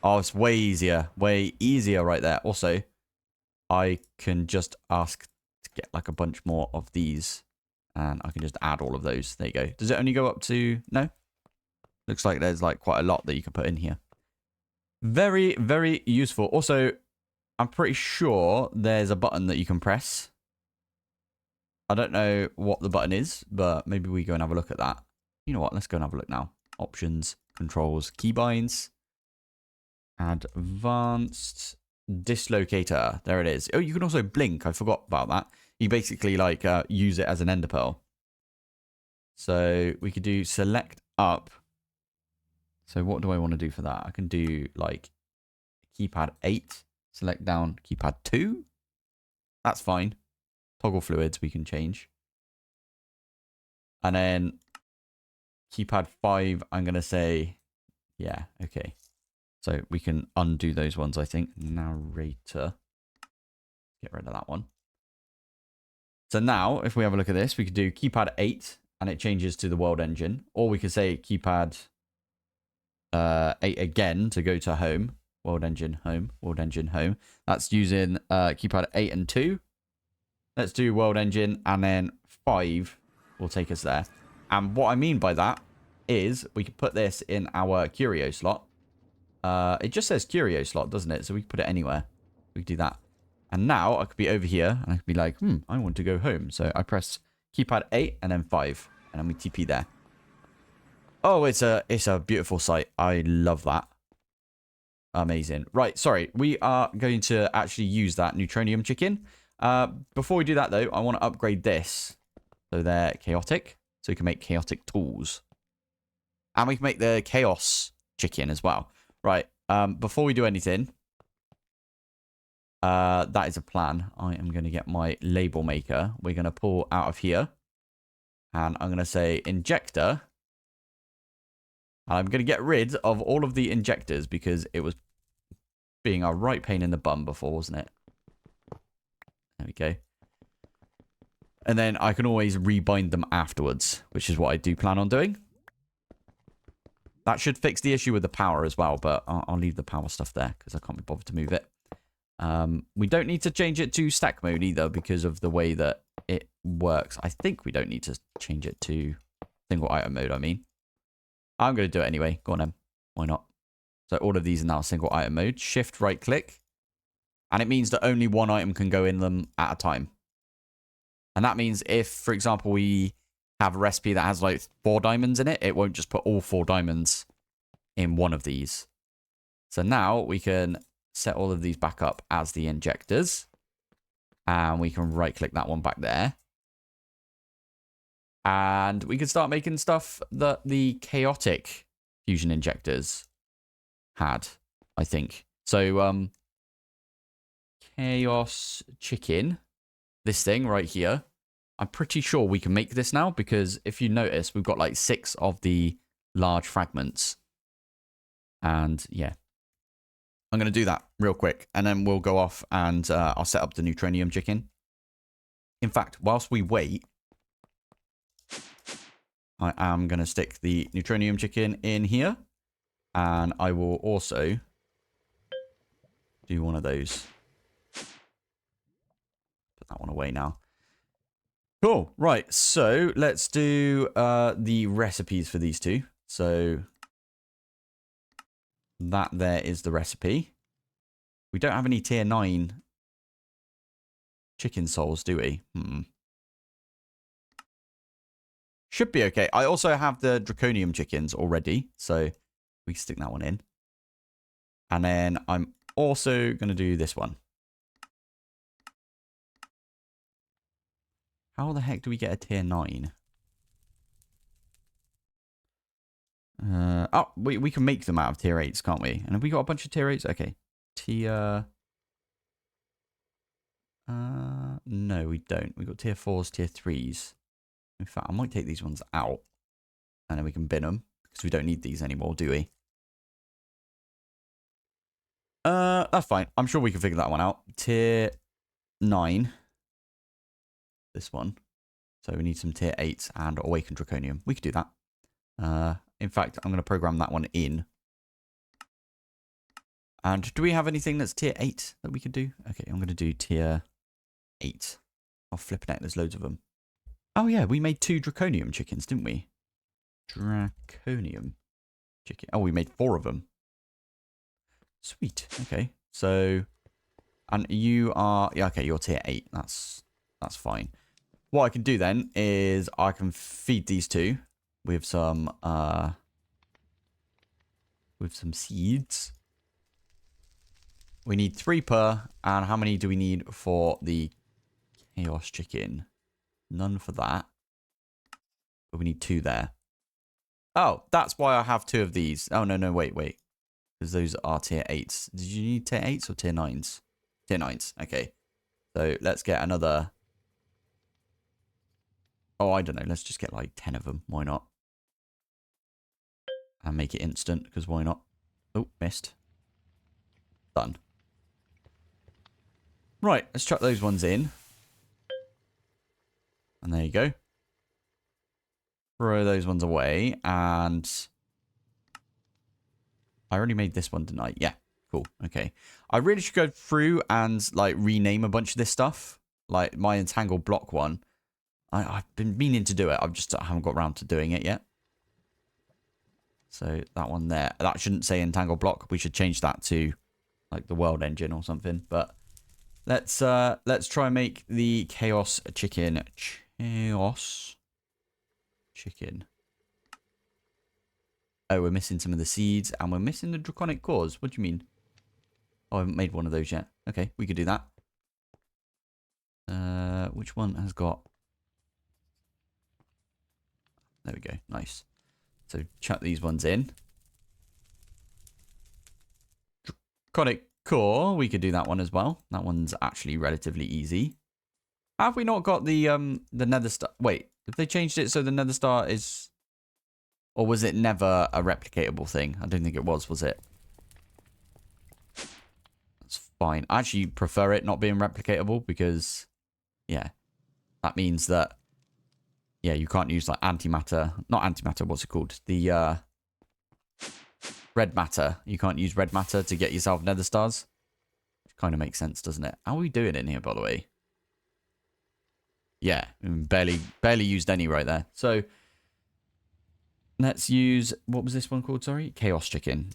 Oh, it's way easier right there. Also, I can just ask to get like a bunch more of these and I can just add all of those. There you go. Does it only go up to, no? Looks like there's like quite a lot that you can put in here. Very, very useful. Also, I'm pretty sure there's a button that you can press. I don't know what the button is, but maybe we go and have a look at that. You know what? Let's go and have a look now. Options, controls, keybinds, advanced dislocator. There it is. Oh, you can also blink. I forgot about that. You basically like use it as an ender pearl. So we could do select up. So what do I want to do for that? I can do like keypad 8, select down keypad 2. That's fine. Toggle fluids we can change. And then keypad 5, I'm going to say, yeah, okay. So we can undo those ones, I think. Narrator. Get rid of that one. So now, if we have a look at this, we could do keypad 8, and it changes to the world engine. Or we could say keypad 8 again to go to home. World engine, home. World engine, home. That's using keypad 8 and 2. Let's do world engine, and then 5 will take us there. And what I mean by that is we can put this in our curio slot. It just says curio slot, doesn't it? So we can put it anywhere. We can do that. And now I could be over here, and I could be like, I want to go home. So I press keypad 8 and then 5, and then we TP there. Oh, it's a beautiful sight. I love that. Amazing. Right, sorry. We are going to actually use that neutronium chicken. Before we do that, though, I want to upgrade this. So they're chaotic. So we can make chaotic tools. And we can make the chaos chicken as well. Right. Before we do anything, that is a plan. I am going to get my label maker. We're going to pull out of here. And I'm going to say injector. And I'm going to get rid of all of the injectors because it was being a right pain in the bum before, wasn't it? There we go. And then I can always rebind them afterwards, which is what I do plan on doing. That should fix the issue with the power as well, but I'll leave the power stuff there because I can't be bothered to move it. We don't need to change it to stack mode either because of the way that it works. I think we don't need to change it to single item mode, I mean. I'm going to do it anyway. Go on then. Why not? So all of these are now single item mode. Shift right click. And it means that only one item can go in them at a time. And that means if, for example, we have a recipe that has like 4 diamonds in it, it won't just put all 4 diamonds in one of these. So now we can set all of these back up as the injectors. And we can right click that one back there. And we can start making stuff that the chaotic fusion injectors had, I think. So, chaos chicken, this thing right here. I'm pretty sure we can make this now because if you notice, we've got like 6 of the large fragments. And yeah, I'm going to do that real quick and then we'll go off and I'll set up the neutronium chicken. In fact, whilst we wait, I am going to stick the neutronium chicken in here. And I will also do one of those. that one away now. Cool. Right. So let's do the recipes for these two. So that there is the recipe. We don't have any tier 9 chicken souls, do we? Should be okay. I also have the draconium chickens already, so we can stick that one in. And then I'm also going to do this one. How the heck do we get a tier 9? Oh, we can make them out of tier 8s, can't we? And have we got a bunch of tier 8s? Okay. Tier... no, we don't. We've got tier 4s, tier 3s. In fact, I might take these ones out. And then we can bin them. Because we don't need these anymore, do we? That's fine. I'm sure we can figure that one out. Tier 9. This one. So we need some tier 8s and Awakened Draconium. We could do that. In fact, I'm going to program that one in. And do we have anything that's tier 8 that we could do? Okay, I'm going to do tier 8. I'll flip it out. There's loads of them. Oh, yeah. We made 2 Draconium chickens, didn't we? Draconium chicken. Oh, we made 4 of them. Sweet. Okay. So, and you are... Yeah, okay, you're tier 8. That's fine. What I can do then is I can feed these two with some seeds. We need 3 per. And how many do we need for the chaos chicken? None for that. But we need 2 there. Oh, that's why I have 2 of these. Oh, no, wait. Because those are tier 8s. Did you need tier 8s or tier 9s? Tier 9s. Okay. So let's get another... Oh, I don't know. Let's just get like 10 of them. Why not? And make it instant, because why not? Oh, missed. Done. Right, let's chuck those ones in. And there you go. Throw those ones away. And I already made this one, didn't I? Yeah, cool. Okay. I really should go through and like rename a bunch of this stuff. Like my entangled block one. I've been meaning to do it. I haven't got around to doing it yet. So that one there. That shouldn't say entangled block. We should change that to like the world engine or something. But let's try and make the chaos chicken. Chaos chicken. Oh, we're missing some of the seeds and we're missing the draconic cores. What do you mean? Oh, I haven't made one of those yet. Okay, we could do that. Which one has got... There we go. Nice. So chuck these ones in. Draconic core. We could do that one as well. That one's actually relatively easy. Have we not got the nether star? Wait, have they changed it so the nether star is... Or was it never a replicatable thing? I don't think it was it? That's fine. I actually prefer it not being replicatable because, yeah, that means that, yeah, you can't use like antimatter. Not antimatter, what's it called? The red matter. You can't use red matter to get yourself nether stars. Which kind of makes sense, doesn't it? How are we doing in here, by the way? Yeah, barely used any right there. So let's use, what was this one called? Sorry, chaos chicken.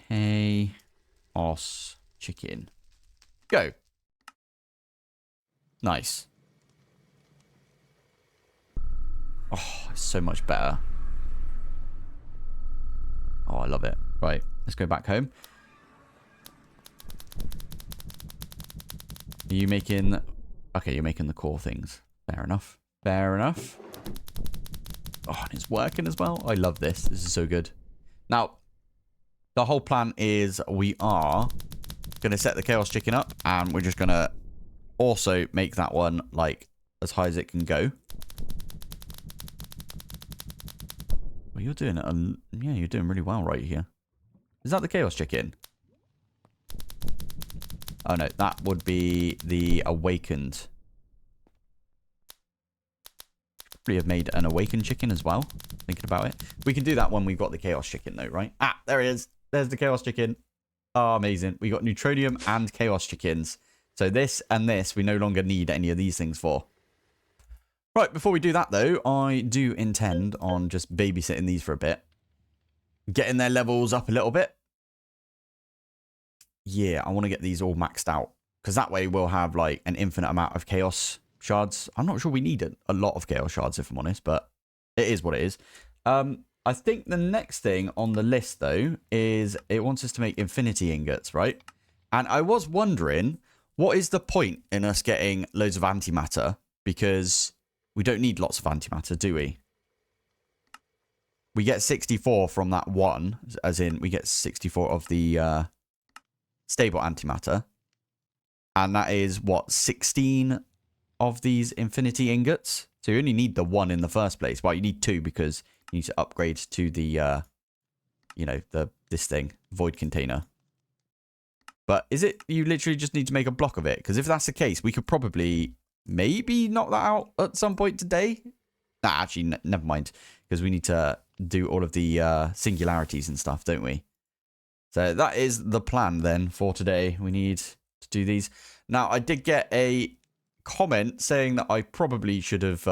Chaos chicken. Go. Nice. Oh, it's so much better. Oh, I love it. Right, let's go back home. Are you making... Okay, you're making the core things. Fair enough. Fair enough. Oh, and it's working as well. I love this. This is so good. Now, the whole plan is we are going to set the chaos chicken up and we're just going to also make that one like as high as it can go. Well, you're doing it. Yeah, you're doing really well right here. Is that the chaos chicken? Oh, no. That would be the awakened. Probably have made an awakened chicken as well. Thinking about it. We can do that when we've got the chaos chicken, though, right? Ah, there it is. There's the chaos chicken. Oh, amazing. We got neutronium and chaos chickens. So this and this, we no longer need any of these things for. Right, before we do that, though, I do intend on just babysitting these for a bit. Getting their levels up a little bit. Yeah, I want to get these all maxed out. Because that way we'll have, like, an infinite amount of chaos shards. I'm not sure we need a lot of chaos shards, if I'm honest, but it is what it is. I think the next thing on the list, though, is it wants us to make infinity ingots, right? And I was wondering, what is the point in us getting loads of antimatter? Because we don't need lots of antimatter, do we? We get 64 from that one, as in we get 64 of the stable antimatter. And that is, what, 16 of these infinity ingots? So you only need the one in the first place. Well, you need two because you need to upgrade to the, you know, this thing, void container. But is it, you literally just need to make a block of it? Because if that's the case, we could probably maybe knock that out at some point today. Nah, actually, never mind. Because we need to do all of the singularities and stuff, don't we? So that is the plan then for today. We need to do these. Now, I did get a comment saying that I probably should have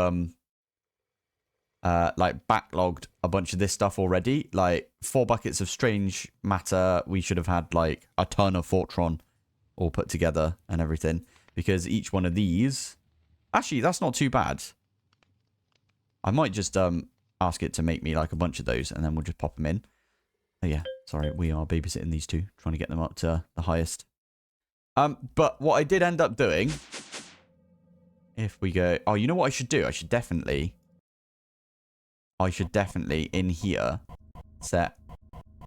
like backlogged a bunch of this stuff already. Like 4 buckets of strange matter. We should have had like a ton of Fortron all put together and everything. Because each one of these... Actually, that's not too bad. I might just ask it to make me like a bunch of those and then we'll just pop them in. Oh yeah, sorry, we are babysitting these two, trying to get them up to the highest. But what I did end up doing, if we go, oh, you know what I should do? I should definitely in here set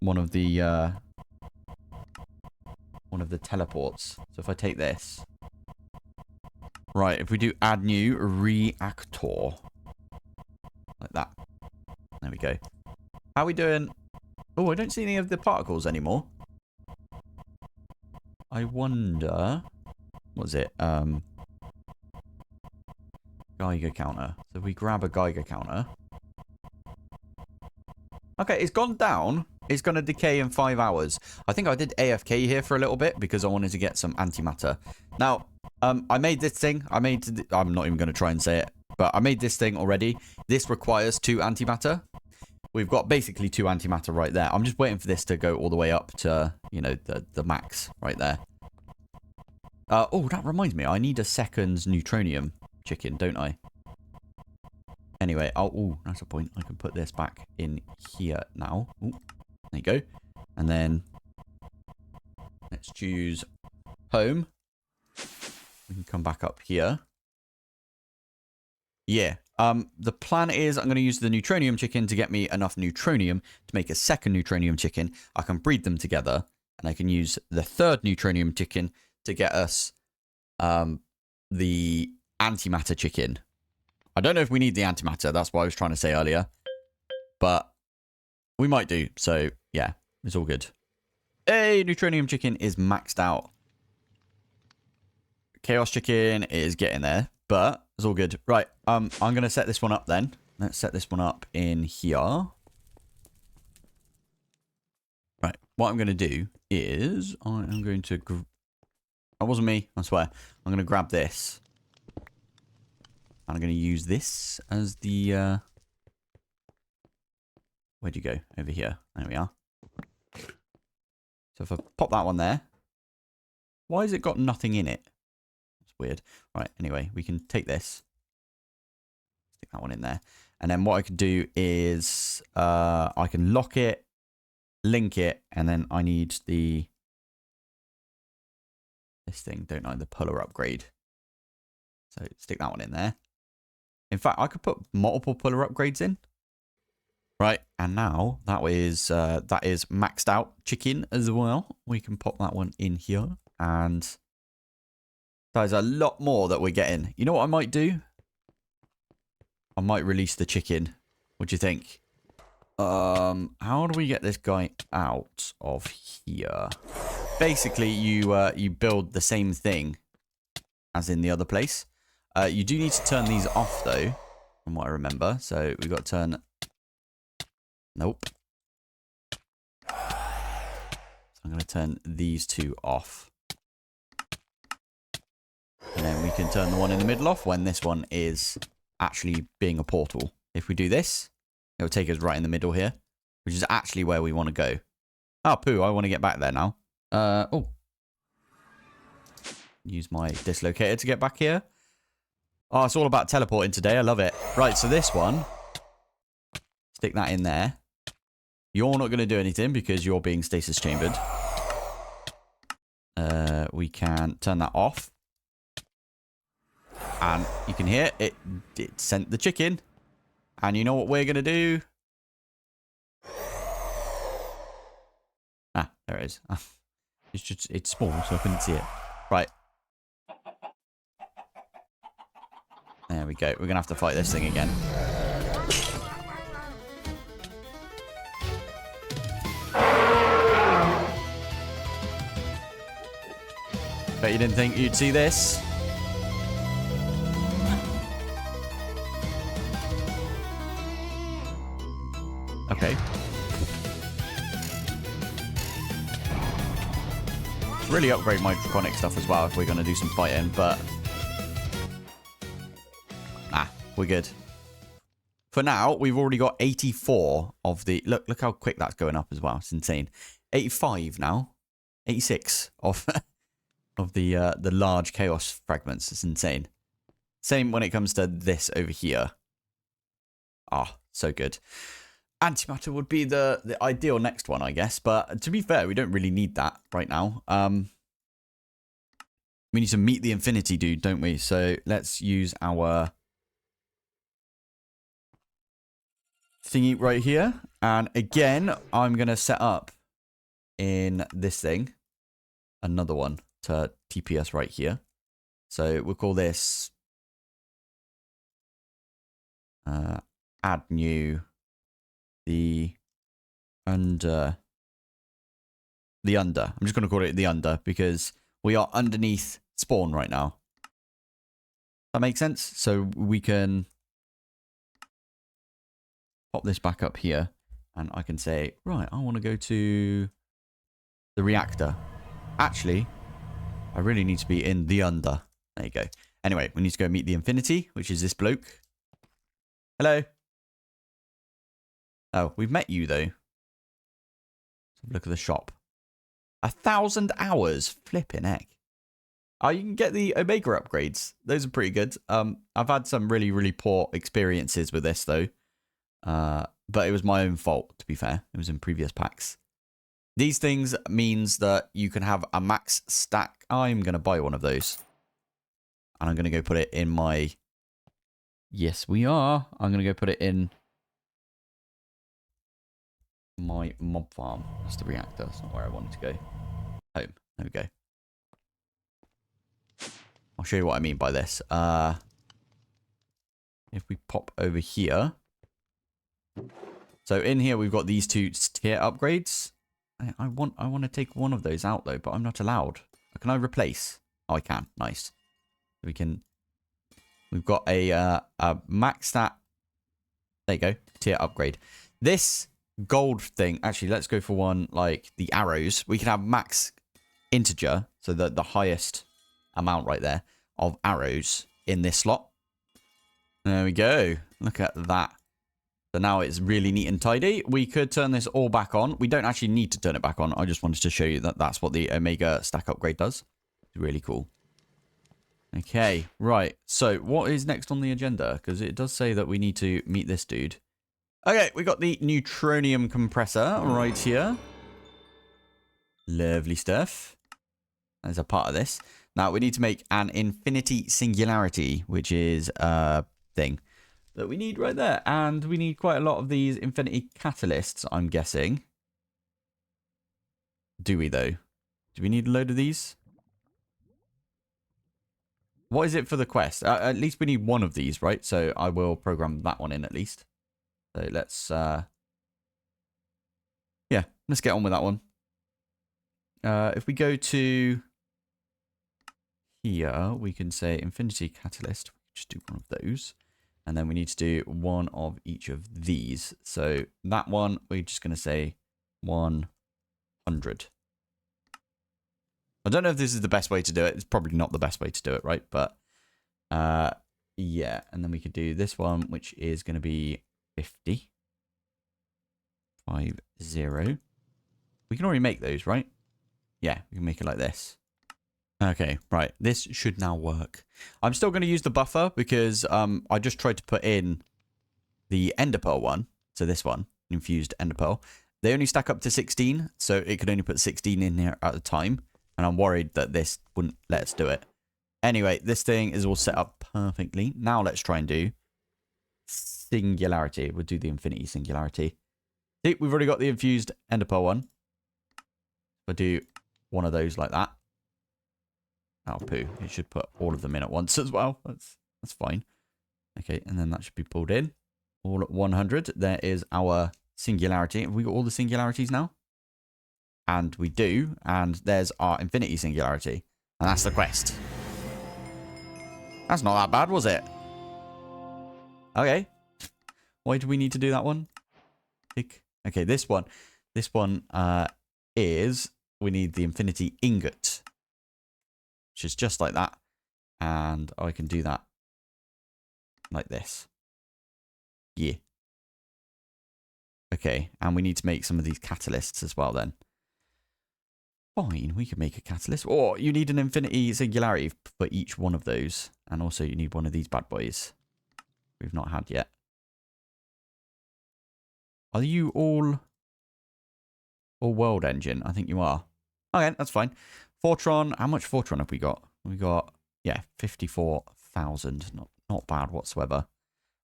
one of the teleports. So if I take this, right, if we do add new reactor, like that, there we go. How are we doing? Oh, I don't see any of the particles anymore. I wonder, what was it? Geiger counter. So if we grab a Geiger counter. Okay, it's gone down. It's going to decay in 5 hours. I think I did AFK here for a little bit because I wanted to get some antimatter. Now, I made this thing. I'm not even going to try and say it, but I made this thing already. This requires 2 antimatter. We've got basically 2 antimatter right there. I'm just waiting for this to go all the way up to, you know, the max right there. Oh, that reminds me. I need a second neutronium chicken, don't I? Anyway, oh, that's a point. I can put this back in here now. Ooh, there you go. And then let's choose home. We can come back up here. Yeah. The plan is I'm going to use the neutronium chicken to get me enough neutronium to make a second neutronium chicken. I can breed them together, and I can use the third neutronium chicken to get us the antimatter chicken. I don't know if we need the antimatter. That's what I was trying to say earlier. But we might do. So, yeah, it's all good. Hey, neutronium chicken is maxed out. Chaos chicken is getting there, but it's all good. Right, I'm going to set this one up then. Let's set this one up in here. Right, what I'm going to do is I'm going to... That wasn't me, I swear. I'm going to grab this. And I'm going to use this as the... Where'd you go? Over here. There we are. So if I pop that one there. Why has it got nothing in it? That's weird. Right, anyway, we can take this. Stick that one in there. And then what I can do is I can lock it, link it, and then I need this thing, don't I? The puller upgrade. So stick that one in there. In fact, I could put multiple puller upgrades in. Right, and now that is maxed out chicken as well. We can pop that one in here, and there's a lot more that we're getting. You know what I might do? I might release the chicken. What do you think? How do we get this guy out of here? Basically, you build the same thing as in the other place. You do need to turn these off though, from what I remember. So we've got to turn. Nope. So I'm going to turn these two off. And then we can turn the one in the middle off when this one is actually being a portal. If we do this, it'll take us right in the middle here, which is actually where we want to go. Oh, poo, I want to get back there now. Oh. Use my dislocator to get back here. Oh, it's all about teleporting today. I love it. Right, so this one, stick that in there. You're not going to do anything because you're being stasis chambered. We can turn that off. And you can hear it sent the chicken. And you know what we're going to do? Ah, there it is. It's small, so I couldn't see it. Right. There we go. We're going to have to fight this thing again. Bet you didn't think you'd see this. Okay. Really upgrade my Draconic stuff as well if we're going to do some fighting, but... we're good. For now, we've already got 84 of the... Look how quick that's going up as well. It's insane. 85 now. 86 of... of the large chaos fragments. It's insane. Same when it comes to this over here. Ah, so good. Antimatter would be the ideal next one, I guess. But to be fair, we don't really need that right now. We need to meet the infinity dude, don't we? So let's use our thingy right here. And again, I'm going to set up in this thing another one to TPS right here. So we'll call this add new the under. I'm just going to call it the under because we are underneath spawn right now. That makes sense? So we can pop this back up here and I can say, right, I want to go to the reactor. Actually, I really need to be in the under. There you go. Anyway, we need to go meet the infinity, which is this bloke. Hello. Oh, we've met you, though. Let's have a look at the shop. 1,000 hours. Flipping heck. Oh, you can get the Omega upgrades. Those are pretty good. I've had some really, really poor experiences with this, though. But it was my own fault, to be fair. It was in previous packs. These things means that you can have a max stack. I'm going to buy one of those. And I'm going to go put it in my... Yes, we are. I'm going to go put it in my mob farm. That's the reactor. That's not where I wanted to go. Home. There we go. I'll show you what I mean by this. If we pop over here. So in here, we've got these two tier upgrades. I want to take one of those out, though, but I'm not allowed. Can I replace? Oh, I can. Nice. We can... We've got a max stat. There you go. Tier upgrade. This gold thing... Actually, let's go for one like the arrows. We can have max integer. So the highest amount right there of arrows in this slot. There we go. Look at that. So now it's really neat and tidy. We could turn this all back on. We don't actually need to turn it back on. I just wanted to show you that that's what the Omega stack upgrade does. It's really cool. Okay, right. So what is next on the agenda? Because it does say that we need to meet this dude. Okay, we got the neutronium compressor right here. Lovely stuff. As a part of this. Now we need to make an infinity singularity, which is a thing that we need right there. And we need quite a lot of these infinity catalysts, I'm guessing. Do we, though? Do we need a load of these? What is it for the quest? At least we need one of these, right? So I will program that one in at least. So let's... yeah, let's get on with that one. If we go to here, we can say infinity catalyst. Just do one of those. And then we need to do one of each of these. So that one, we're just going to say 100. I don't know if this is the best way to do it. It's probably not the best way to do it, right? But yeah, and then we could do this one, which is going to be 50. 50. We can already make those, right? Yeah, we can make it like this. Okay, right. This should now work. I'm still going to use the buffer because I just tried to put in the ender pearl one. So this one, infused ender pearl. They only stack up to 16, so it could only put 16 in here at a time. And I'm worried that this wouldn't let us do it. Anyway, this thing is all set up perfectly. Now let's try and do singularity. We'll do the infinity singularity. See, we've already got the infused ender pearl one. We'll do one of those like that. Oh, poo. It should put all of them in at once as well. That's fine. Okay, and then that should be pulled in. All at 100. There is our singularity. Have we got all the singularities now? And we do. And there's our infinity singularity. And that's the quest. That's not that bad, was it? Okay. Why do we need to do that one? Okay, this one. This one is... We need the infinity ingot. Which is just like that. And I can do that like this. Yeah. Okay, and we need to make some of these catalysts as well then. Fine, we can make a catalyst. Or you need an infinity singularity for each one of those. And also you need one of these bad boys. We've not had yet. Are you all world engine? I think you are. Okay, that's fine. Fortron, how much Fortron have we got? We got, yeah, 54,000. Not bad whatsoever.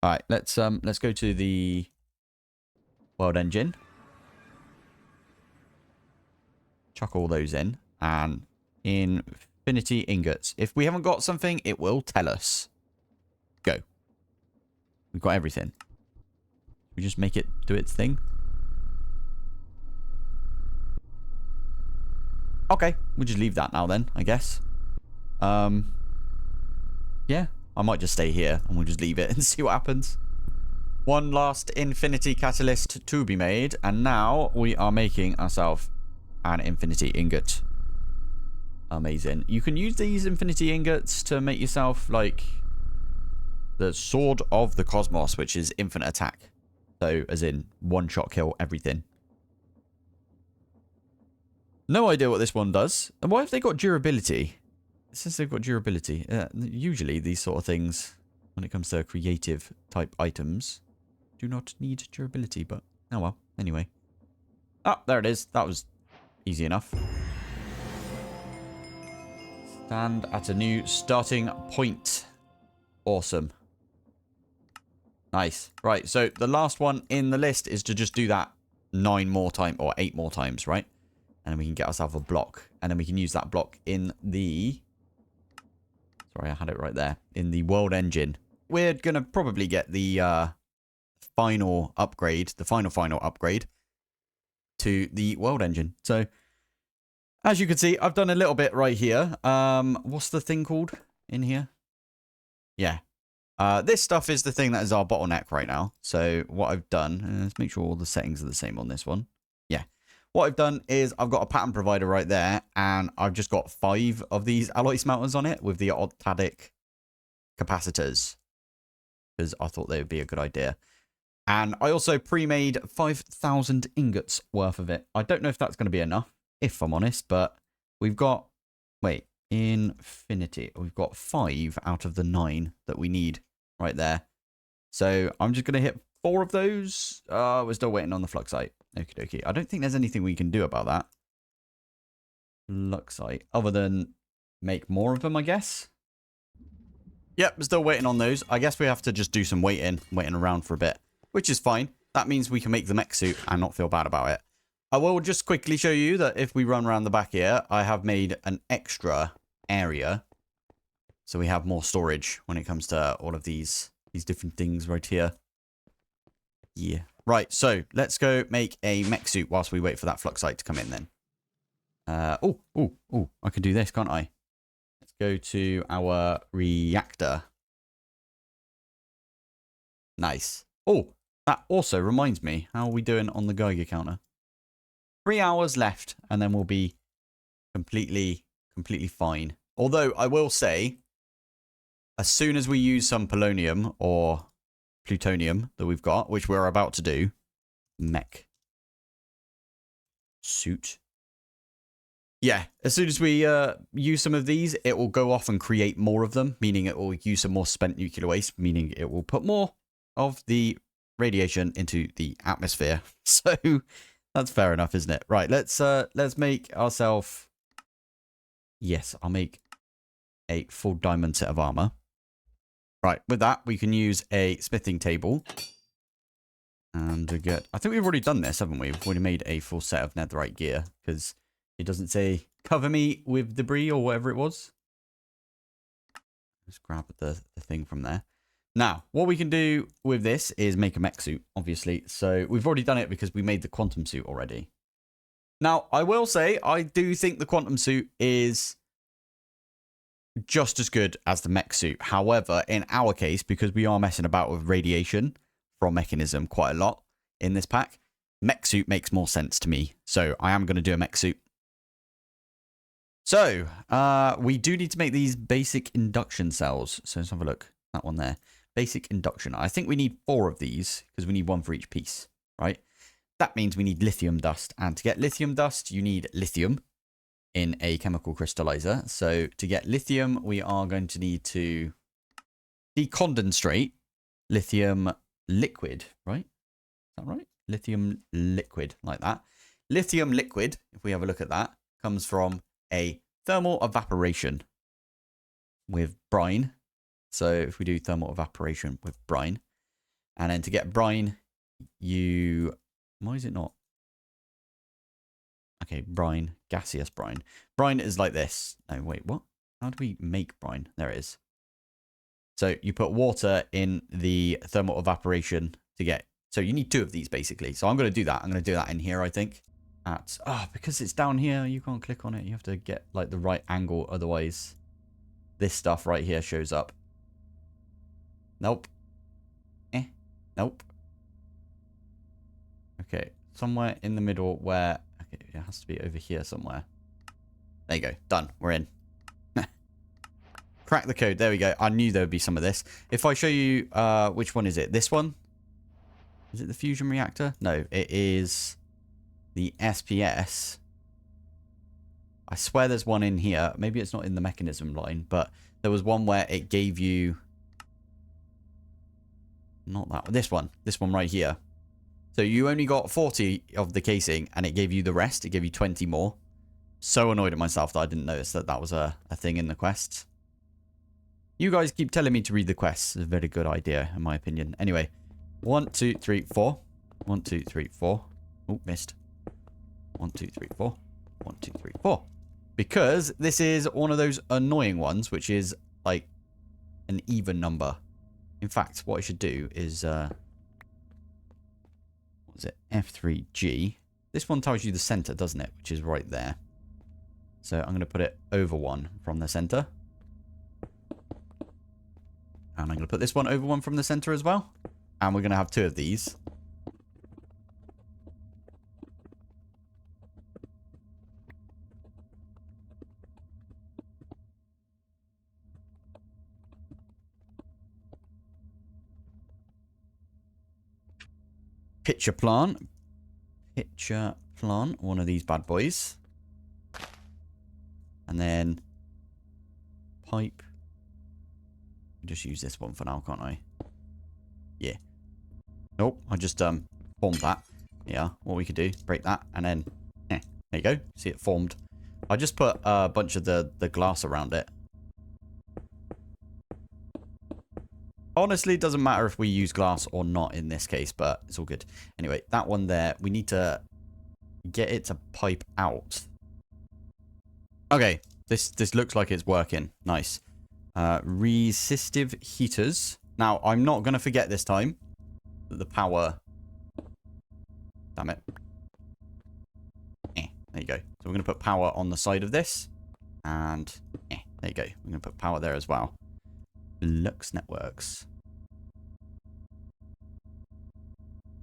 All right, let's go to the world engine. Chuck all those in. And infinity ingots. If we haven't got something, it will tell us. Go. We've got everything. We just make it do its thing. Okay, we'll just leave that now then, I guess. Yeah, I might just stay here and we'll just leave it and see what happens. One last infinity catalyst to be made, and now we are making ourselves an infinity ingot. Amazing. You can use these infinity ingots to make yourself, like, the Sword of the Cosmos, which is infinite attack. So, as in, one-shot kill everything. No idea what this one does. And why have they got durability? It says they've got durability. Usually, these sort of things, when it comes to creative type items, do not need durability, but oh well. Anyway. Ah, there it is. That was easy enough. Stand at a new starting point. Awesome. Nice. Right, so the last one in the list is to just do that 9 more times, or 8 more times, right? And then we can get ourselves a block. And then we can use that block in the... Sorry, I had it right there. In the world engine. We're going to probably get the final upgrade. The final upgrade to the world engine. So, as you can see, I've done a little bit right here. What's the thing called in here? Yeah. This stuff is the thing that is our bottleneck right now. So, what I've done... let's make sure all the settings are the same on this one. Yeah. What I've done is I've got a pattern provider right there, and I've just got 5 of these alloy smelters on it with the octadic capacitors, because I thought they would be a good idea. And I also pre-made 5,000 ingots worth of it. I don't know if that's going to be enough, if I'm honest, but we've got, wait, infinity. We've got 5 out of the 9 that we need right there. So I'm just going to hit 4 of those. We're still waiting on the fluxite. Okie dokie. I don't think there's anything we can do about that. Fluxite. Other than make more of them, I guess. Yep, we're still waiting on those. I guess we have to just do some waiting around for a bit, which is fine. That means we can make the mech suit and not feel bad about it. I will just quickly show you that if we run around the back here, I have made an extra area. So we have more storage when it comes to all of these different things right here. Yeah. Right, so let's go make a mech suit whilst we wait for that fluxite to come in then. Oh, I can do this, can't I? Let's go to our reactor. Nice. Oh, that also reminds me, how are we doing on the Geiger counter? 3 hours left, and then we'll be completely completely fine. Although I will say, as soon as we use some polonium or plutonium that we've got, which we're about to do, mech suit. Yeah, as soon as we use some of these, it will go off and create more of them, meaning it will use some more spent nuclear waste, meaning it will put more of the radiation into the atmosphere. So that's fair enough, isn't it? Right, let's make ourselves. Yes, I'll make a full diamond set of armor. Right, with that, we can use a smithing table. And to get, I think we've already done this, haven't we? We've already made a full set of netherite gear, because it doesn't say cover me with debris or whatever it was. Just grab the thing from there. Now, what we can do with this is make a mech suit, obviously. So we've already done it because we made the quantum suit already. Now, I will say, I do think the quantum suit is just as good as the mech suit. However, in our case, because we are messing about with radiation from mechanism quite a lot in this pack, mech suit makes more sense to me. So I am going to do a mech suit. So we do need to make these basic induction cells. So let's have a look. That one there. Basic induction. I think we need 4 of these because we need 1 for each piece, right? That means we need lithium dust. And to get lithium dust, you need lithium in a chemical crystallizer. So to get lithium, we are going to need to decondenstrate lithium liquid, right? Is that right? Lithium liquid, like that. Lithium liquid, if we have a look at that, comes from a thermal evaporation with brine. So if we do thermal evaporation with brine, and then to get brine, why is it not? Okay, brine, gaseous brine. Brine is like this. No, wait, what? How do we make brine? There it is. So you put water in the thermal evaporation to get, so you need 2 of these basically. So I'm going to do that. I'm going to do that in here, I think. Because it's down here, you can't click on it. You have to get like the right angle. Otherwise, this stuff right here shows up. Nope. Nope. Okay, somewhere in the middle where, okay, it has to be over here somewhere. There you go. Done. We're in. Crack the code. There we go. I knew there would be some of this. If I show you, which one is it? This one? Is it the fusion reactor? No, it is the SPS. I swear there's one in here. Maybe it's not in the mechanism line, but there was one where it gave you... Not that one. This one. This one right here. So you only got 40 of the casing, and it gave you the rest. It gave you 20 more. So annoyed at myself that I didn't notice that that was a thing in the quests. You guys keep telling me to read the quests. It's a very good idea, in my opinion. Anyway, 1, 2, 3, 4. 1, 2, 3, 4. Oh, missed. 1, 2, 3, 4. 1, 2, 3, 4. Because this is one of those annoying ones, which is like an even number. In fact, what I should do is, what is it? F3G. This one tells you the center, doesn't it? Which is right there. So I'm going to put it over 1 from the center. And I'm going to put this one over 1 from the center as well. And we're going to have 2 of these. Pitcher plant. Pitcher plant. One of these bad boys. And then pipe. Just use this one for now, can't I? Yeah. Nope, I just formed that. Yeah, what we could do, break that, and then there you go. See it formed. I just put a bunch of the glass around it. Honestly, it doesn't matter if we use glass or not in this case, but it's all good. Anyway, that one there, we need to get it to pipe out. Okay, this looks like it's working. Nice. Resistive heaters. Now, I'm not going to forget this time that the power... Damn it. There you go. So we're going to put power on the side of this. And there you go. We're going to put power there as well. Lux Networks.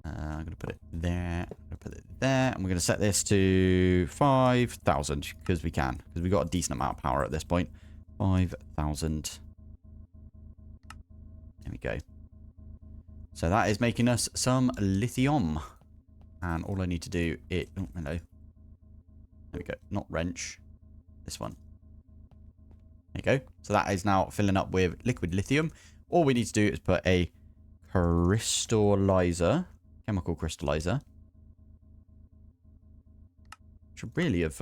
I'm going to put it there. I'm going to put it there. And we're going to set this to 5,000 because we can. Because we've got a decent amount of power at this point. 5,000. There we go. So that is making us some lithium. And all I need to do is... Oh, hello. There we go. Not wrench. This one. There you go. So that is now filling up with liquid lithium. All we need to do is put a crystallizer. Chemical crystallizer. Should really have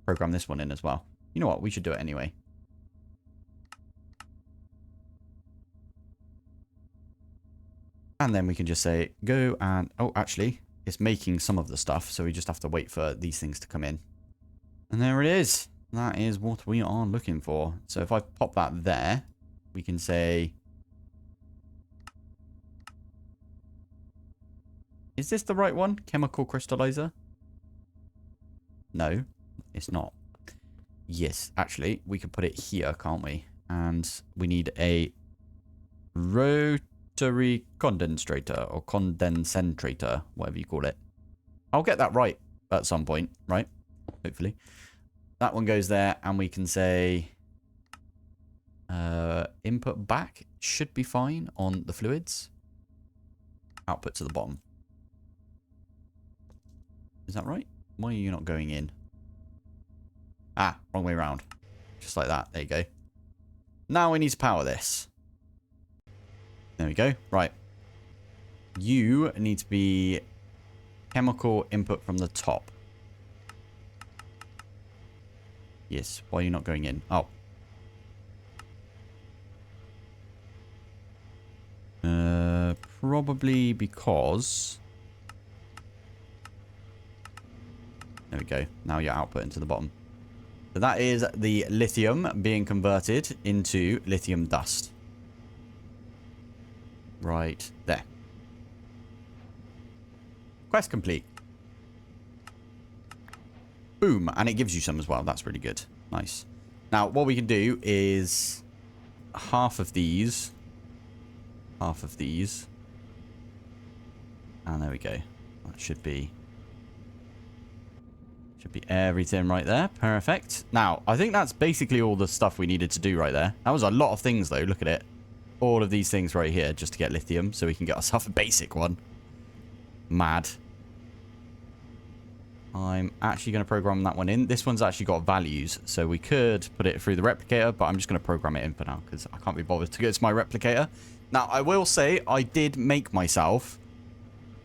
programmed this one in as well. You know what? We should do it anyway. And then we can just say, go and... Oh, actually, it's making some of the stuff. So we just have to wait for these things to come in. And there it is. That is what we are looking for. So if I pop that there, we can say... Is this the right one? Chemical crystallizer? No, it's not. Yes, actually, we could put it here, can't we? And we need a rotary condensator or condensator, whatever you call it. I'll get that right at some point, right? Hopefully. That one goes there, and we can say input back should be fine on the fluids. Output to the bottom. Is that right? Why are you not going in? Ah, wrong way around. Just like that. There you go. Now we need to power this. There we go. Right. You need to be chemical input from the top. Yes. Why are you not going in? Oh. Probably because... There we go. Now you're outputting to the bottom. So that is the lithium being converted into lithium dust. Right there. Quest complete. Boom. And it gives you some as well. That's really good. Nice. Now, what we can do is half of these. Half of these. And there we go. That should be everything right there. Perfect. Now, I think that's basically all the stuff we needed to do right there. That was a lot of things, though. Look at it. All of these things right here just to get lithium so we can get ourselves a basic one. Mad. I'm actually going to program that one in. This one's actually got values, so we could put it through the replicator, but I'm just going to program it in for now because I can't be bothered to go to my replicator. Now, I will say I did make myself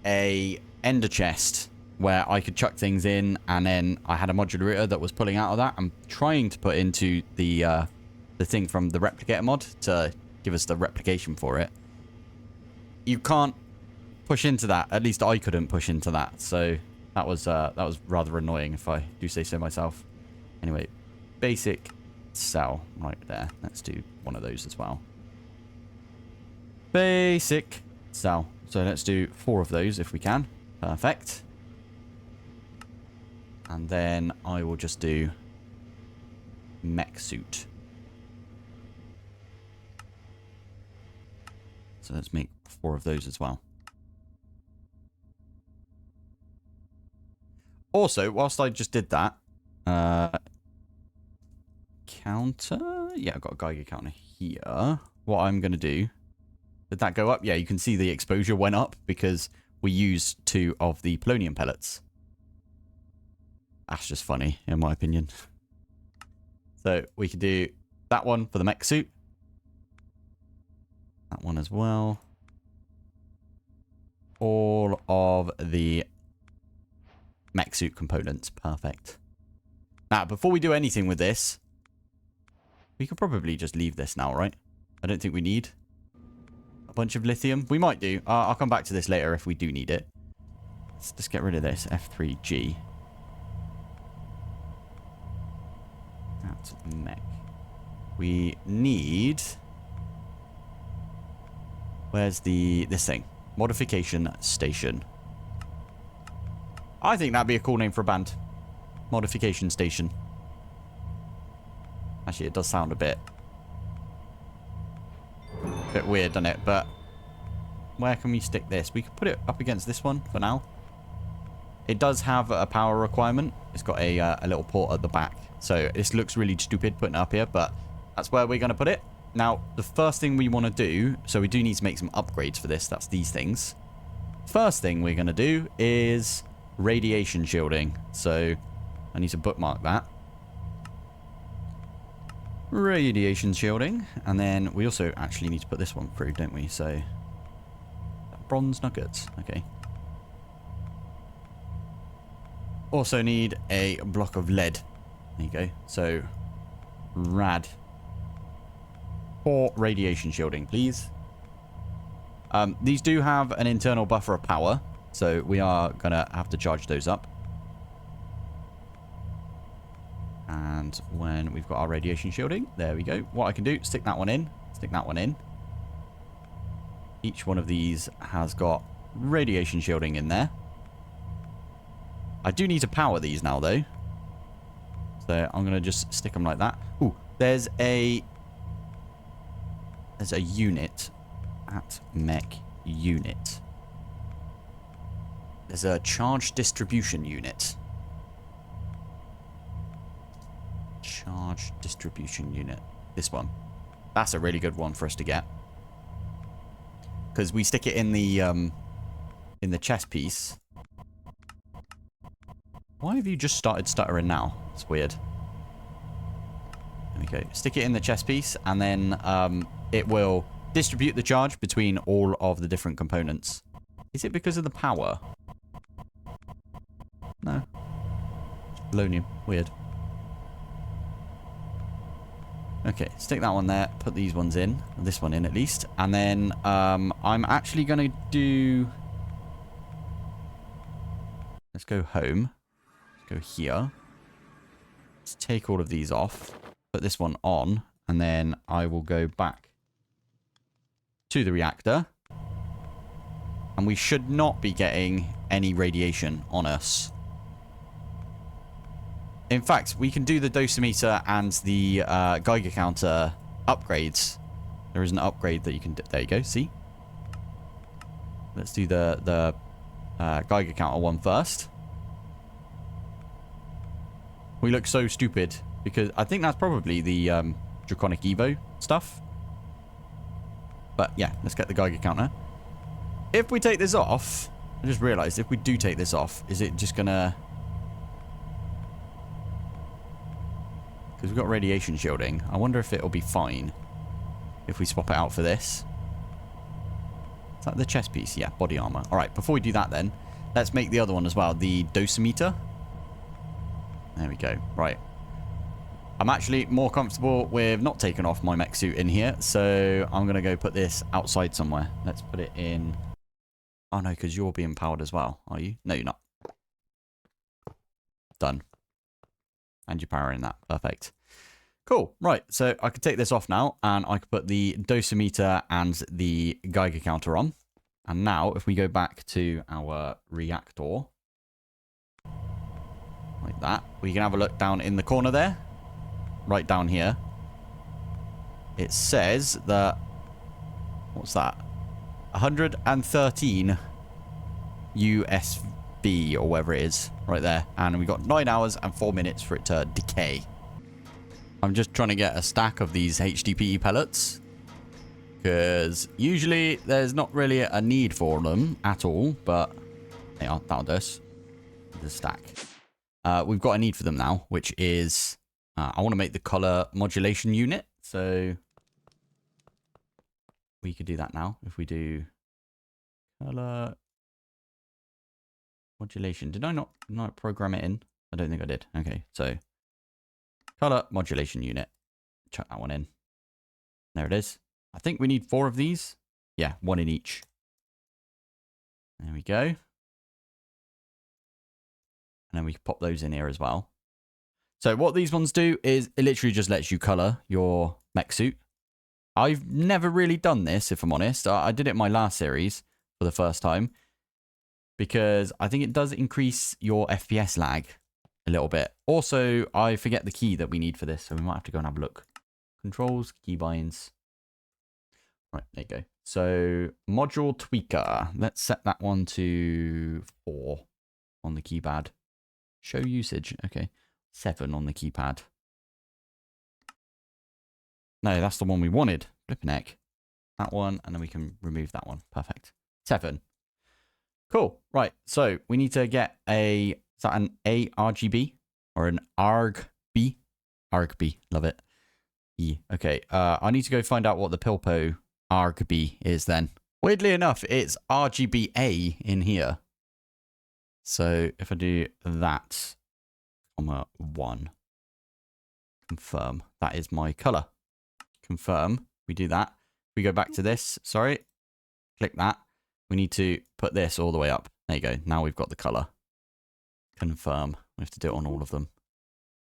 a ender chest where I could chuck things in, and then I had a modulator that was pulling out of that. I'm trying to put into the thing from the replicator mod to give us the replication for it. You can't push into that. At least I couldn't push into that. So that was rather annoying, if I do say so myself. Anyway, basic cell right there. Let's do one of those as well. Basic cell. So let's do 4 of those if we can. Perfect. And then I will just do mech suit. So let's make 4 of those as well. Also, whilst I just did that, counter. Yeah, I've got a Geiger counter here. What I'm going to do. Did that go up? Yeah, you can see the exposure went up because we used 2 of the polonium pellets. That's just funny, in my opinion. So we could do that one for the mech suit. That one as well. All of the mech suit components. Perfect. Now, before we do anything with this, we could probably just leave this now, right? I don't think we need a bunch of lithium. We might do. I'll come back to this later if we do need it. Let's just get rid of this. F3G. That's mech. We need... Where's this thing? Modification Station. I think that'd be a cool name for a band. Modification Station. Actually, it does sound a bit weird, doesn't it? But where can we stick this? We can put it up against this one for now. It does have a power requirement. It's got a little port at the back. So this looks really stupid putting it up here, but that's where we're going to put it. Now, the first thing we want to do, so we do need to make some upgrades for this. That's these things. First thing we're going to do is radiation shielding. So I need to bookmark that. Radiation shielding. And then we also actually need to put this one through, don't we? So bronze nuggets. Okay. Also need a block of lead. There you go. So rad. For radiation shielding, please. These do have an internal buffer of power, so we are going to have to charge those up. And when we've got our radiation shielding, there we go. What I can do, stick that one in, stick that one in. Each one of these has got radiation shielding in there. I do need to power these now, though. So I'm going to just stick them like that. Ooh, there's a unit at mech unit. There's a charge distribution unit. Charge distribution unit. This one. That's a really good one for us to get. Because we stick it in the chest piece. Why have you just started stuttering now? It's weird. There we go. Stick it in the chest piece, and then it will distribute the charge between all of the different components. Is it because of the power? No. Polonium. Weird. Okay, stick that one there. Put these ones in. This one in, at least. And then I'm actually going to do... Let's go home. Go here. Let's take all of these off. Put this one on. And then I will go back to the reactor. And we should not be getting any radiation on us. In fact, we can do the dosimeter and the Geiger counter upgrades. There is an upgrade that you can do. There you go. See? Let's do the Geiger counter one first. We look so stupid because I think that's probably the Draconic Evo stuff. But yeah, let's get the Geiger counter. If we take this off, I just realized if we do take this off, is it just gonna... Because we've got radiation shielding. I wonder if it'll be fine if we swap it out for this. Is that the chest piece? Yeah, body armor. All right, before we do that then, let's make the other one as well. The dosimeter. There we go. Right. I'm actually more comfortable with not taking off my mech suit in here. So I'm going to go put this outside somewhere. Let's put it in... Oh no, because you're being powered as well, are you? No, you're not. Done. And you're powering that. Perfect. Cool. Right. So I could take this off now and I could put the dosimeter and the Geiger counter on. And now if we go back to our reactor, like that, we can have a look down in the corner there. Right down here. It says that... What's that? 113 USB or whatever it is. Right there. And we got 9 hours and 4 minutes for it to decay. I'm just trying to get a stack of these HDPE pellets. Because usually there's not really a need for them at all. But yeah, that'll do us. The stack. We've got a need for them now, which is... I want to make the color modulation unit. So we could do that now. If we do color modulation. Did I not program it in? I don't think I did. Okay, so color modulation unit. Chuck that one in. There it is. I think we need 4 of these. Yeah, 1 in each. There we go. And then we can pop those in here as well. So what these ones do is it literally just lets you color your mech suit. I've never really done this, if I'm honest. I did it in my last series for the first time. Because I think it does increase your FPS lag a little bit. Also, I forget the key that we need for this. So we might have to go and have a look. Controls, keybinds. Right, there you go. So module tweaker. Let's set that one to 4 on the keypad. Show usage. Okay. 7 on the keypad. No, that's the one we wanted. Flipping heck. That one, and then we can remove that one. Perfect. 7. Cool. Right. So we need to get a, is that an ARGB or an ARGB? ARGB. Love it. Okay. I need to go find out what the Pilpoh ARGB is then. Weirdly enough, it's RGBA in here. So if I do that, comma 1, confirm, that is my color. Confirm. We do that. We go back to this. Sorry. Click that. We need to put this all the way up. There you go. Now we've got the color. Confirm. We have to do it on all of them.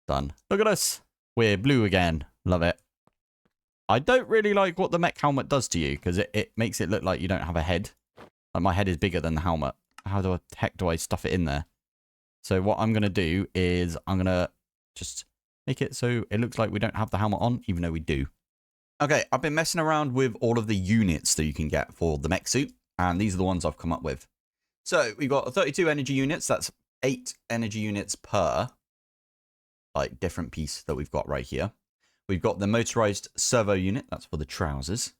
Done. Look at us. We're blue again. Love it. I don't really like what the mech helmet does to you because it makes it look like you don't have a head. Like my head is bigger than the helmet. How the heck do I stuff it in there? So what I'm going to do is I'm going to just make it so it looks like we don't have the helmet on, even though we do. Okay, I've been messing around with all of the units that you can get for the mech suit, and these are the ones I've come up with. So we've got 32 energy units. That's 8 energy units per like different piece that we've got right here. We've got the motorized servo unit. That's for the trousers.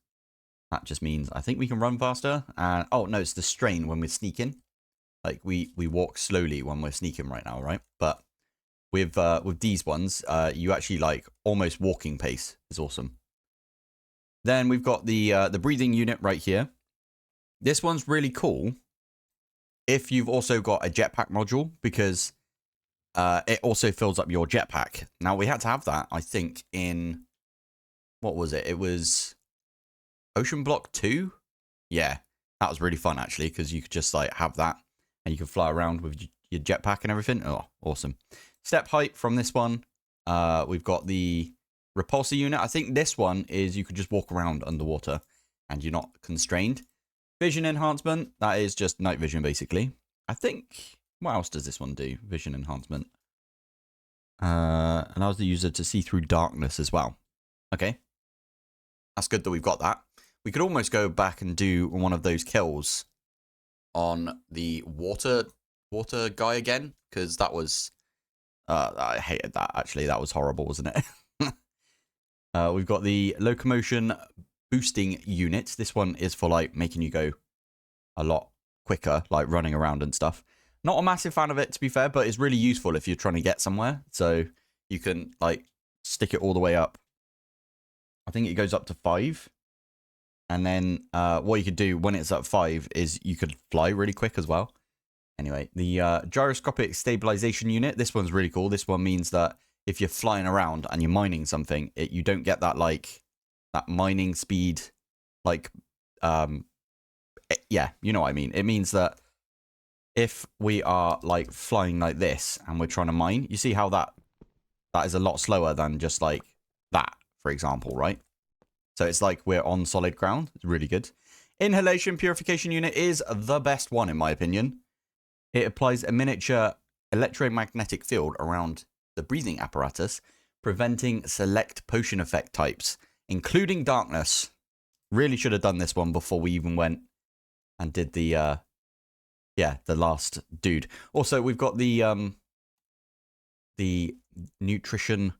That just means I think we can run faster. And oh no, it's the strain when we're sneaking. Like we walk slowly when we're sneaking right now, right? But with these ones, you actually like almost walking pace is awesome. Then we've got the breathing unit right here. This one's really cool if you've also got a jetpack module because it also fills up your jetpack. Now we had to have that, I think, in what was it? It was Ocean Block 2. Yeah, that was really fun actually because you could just like have that and you can fly around with your jetpack and everything. Oh, awesome. Step height from this one. We've got the repulsor unit. I think this one is you could just walk around underwater and you're not constrained. Vision enhancement. That is just night vision basically. I think, what else does this one do? Vision enhancement. Allows the user to see through darkness as well. Okay. That's good that we've got that. We could almost go back and do one of those kills on the water guy again, because that was I hated that actually. That was horrible, wasn't it? We've got the locomotion boosting unit. This one is for like making you go a lot quicker, like running around and stuff. Not a massive fan of it, to be fair, but it's really useful if you're trying to get somewhere. So you can like stick it all the way up. I think it goes up to 5. And then what you could do when it's at 5 is you could fly really quick as well. Anyway, the gyroscopic stabilization unit. This one's really cool. This one means that if you're flying around and you're mining something, you don't get that like that mining speed. Like, yeah, you know what I mean. It means that if we are like flying like this and we're trying to mine, you see how that is a lot slower than just like that, for example, right? So it's like we're on solid ground. It's really good. Inhalation purification unit is the best one, in my opinion. It applies a miniature electromagnetic field around the breathing apparatus, preventing select potion effect types, including darkness. Really should have done this one before we even went and did the last dude. Also, we've got the nutrition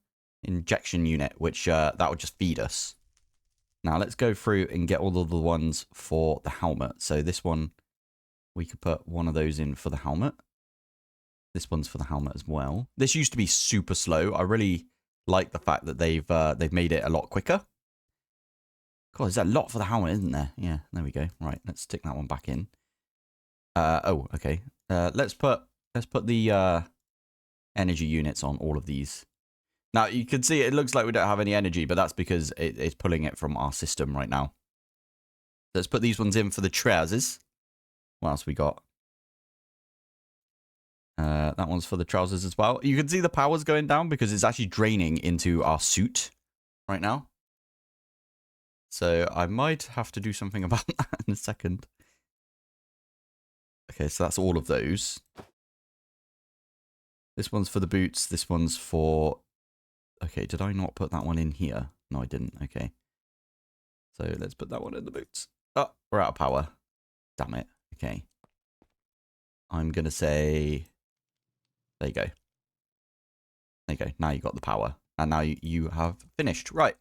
injection unit, which that would just feed us. Now let's go through and get all of the ones for the helmet. So this one, we could put one of those in for the helmet. This one's for the helmet as well. This used to be super slow. I really like the fact that they've made it a lot quicker. God, there's a lot for the helmet, isn't there? Yeah, there we go. Right, let's stick that one back in. Oh, okay. Let's put the energy units on all of these. Now you can see it looks like we don't have any energy, but that's because it's pulling it from our system right now. Let's put these ones in for the trousers. What else we got? That one's for the trousers as well. You can see the power's going down because it's actually draining into our suit right now. So I might have to do something about that in a second. Okay, so that's all of those. This one's for the boots. This one's for... Okay, did I not put that one in here? No, I didn't. Okay. So let's put that one in the boots. Oh, we're out of power. Damn it. Okay. I'm going to say... There you go. There you go. Now you got the power. And now you have finished. Right.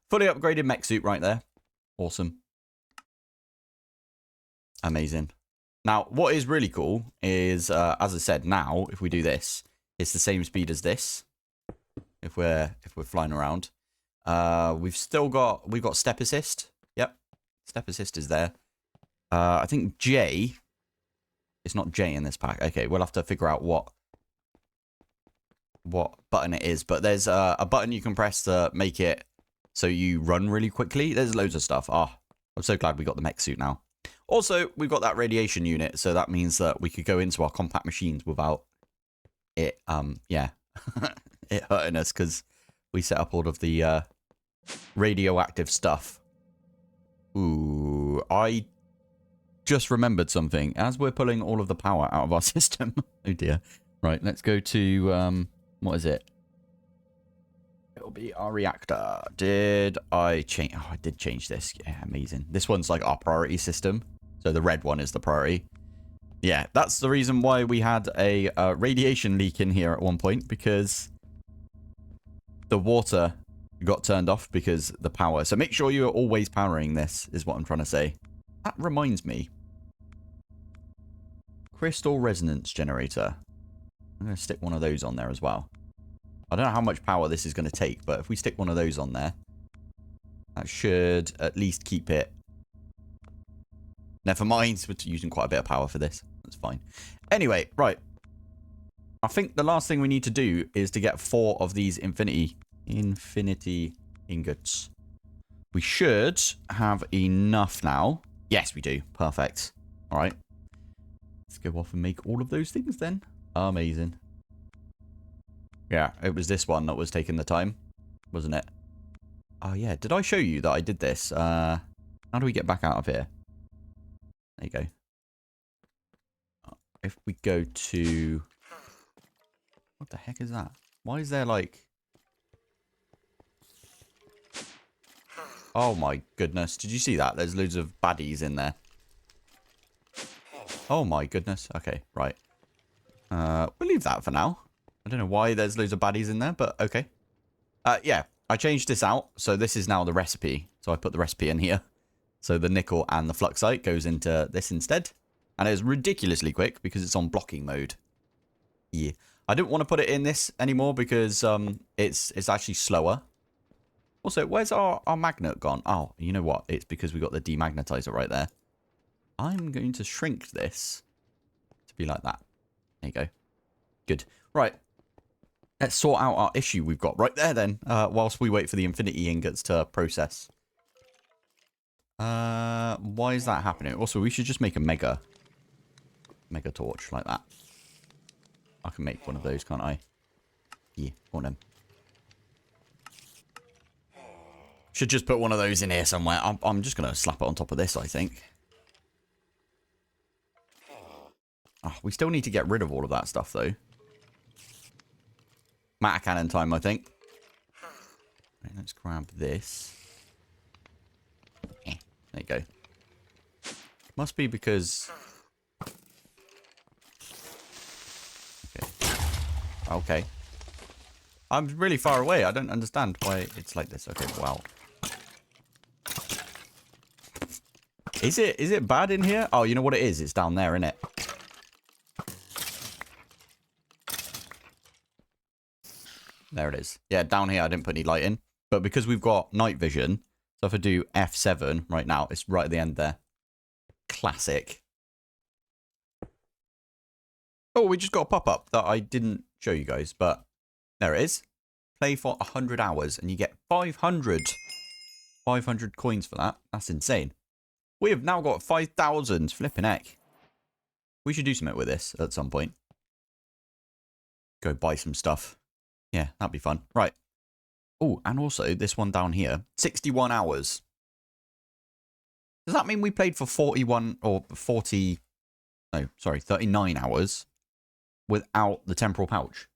Fully upgraded mech suit right there. Awesome. Amazing. Now, what is really cool is, as I said, now, if we do this, it's the same speed as this. If we're flying around. We've got step assist. Yep. Step assist is there. I think J. It's not J in this pack. Okay, we'll have to figure out what button it is. But there's a button you can press to make it so you run really quickly. There's loads of stuff. Oh, I'm so glad we got the mech suit now. Also, we've got that radiation unit, so that means that we could go into our compact machines without it, yeah, it hurting us, because we set up all of the radioactive stuff. Ooh, I just remembered something. As we're pulling all of the power out of our system. Oh dear. Right, let's go to, what is it? It'll be our reactor. Did I change? Oh, I did change this. Yeah, amazing. This one's like our priority system. So the red one is the priority. Yeah, that's the reason why we had a radiation leak in here at one point, because the water got turned off because the power. So make sure you're always powering this, is what I'm trying to say. That reminds me. Crystal resonance generator. I'm going to stick one of those on there as well. I don't know how much power this is going to take, but if we stick one of those on there, that should at least keep it. Never mind, we're using quite a bit of power for this. That's fine. Anyway, right. I think the last thing we need to do is to get 4 of these infinity ingots. We should have enough now. Yes, we do. Perfect. All right. Let's go off and make all of those things then. Amazing. Yeah, it was this one that was taking the time, wasn't it? Oh, yeah. Did I show you that I did this? How do we get back out of here? There you go. If we go to... What the heck is that? Why is there like... Oh my goodness. Did you see that? There's loads of baddies in there. Oh my goodness. Okay, right. We'll leave that for now. I don't know why there's loads of baddies in there, but okay. Yeah, I changed this out. So this is now the recipe. So I put the recipe in here. So the nickel and the fluxite goes into this instead. And it's ridiculously quick because it's on blocking mode. Yeah. I didn't want to put it in this anymore because it's actually slower. Also, where's our magnet gone? Oh, you know what? It's because we got the demagnetizer right there. I'm going to shrink this to be like that. There you go. Good. Right. Let's sort out our issue we've got right there then, whilst we wait for the infinity ingots to process. Why is that happening? Also, we should just make a mega torch like that. I can make one of those, can't I? Yeah, one of them. Should just put one of those in here somewhere. I'm just going to slap it on top of this, I think. Oh, we still need to get rid of all of that stuff, though. Matter cannon time, I think. Right, let's grab this. There you go. Must be because... Okay. I'm really far away. I don't understand why it's like this. Okay, wow. Is it bad in here? Oh, you know what it is? It's down there, isn't it? There it is. Yeah, down here I didn't put any light in. But because we've got night vision, so if I do F7 right now, it's right at the end there. Classic. Oh, we just got a pop-up that I didn't show you guys, but there it is. Play for 100 hours and you get 500 coins for that. That's insane. We have now got 5,000. Flipping heck. We should do something with this at some point. Go buy some stuff. Yeah, that'd be fun. Right. Oh, and also this one down here. 61 hours. Does that mean we played for 41 or 40... No, sorry, 39 hours without the temporal pouch?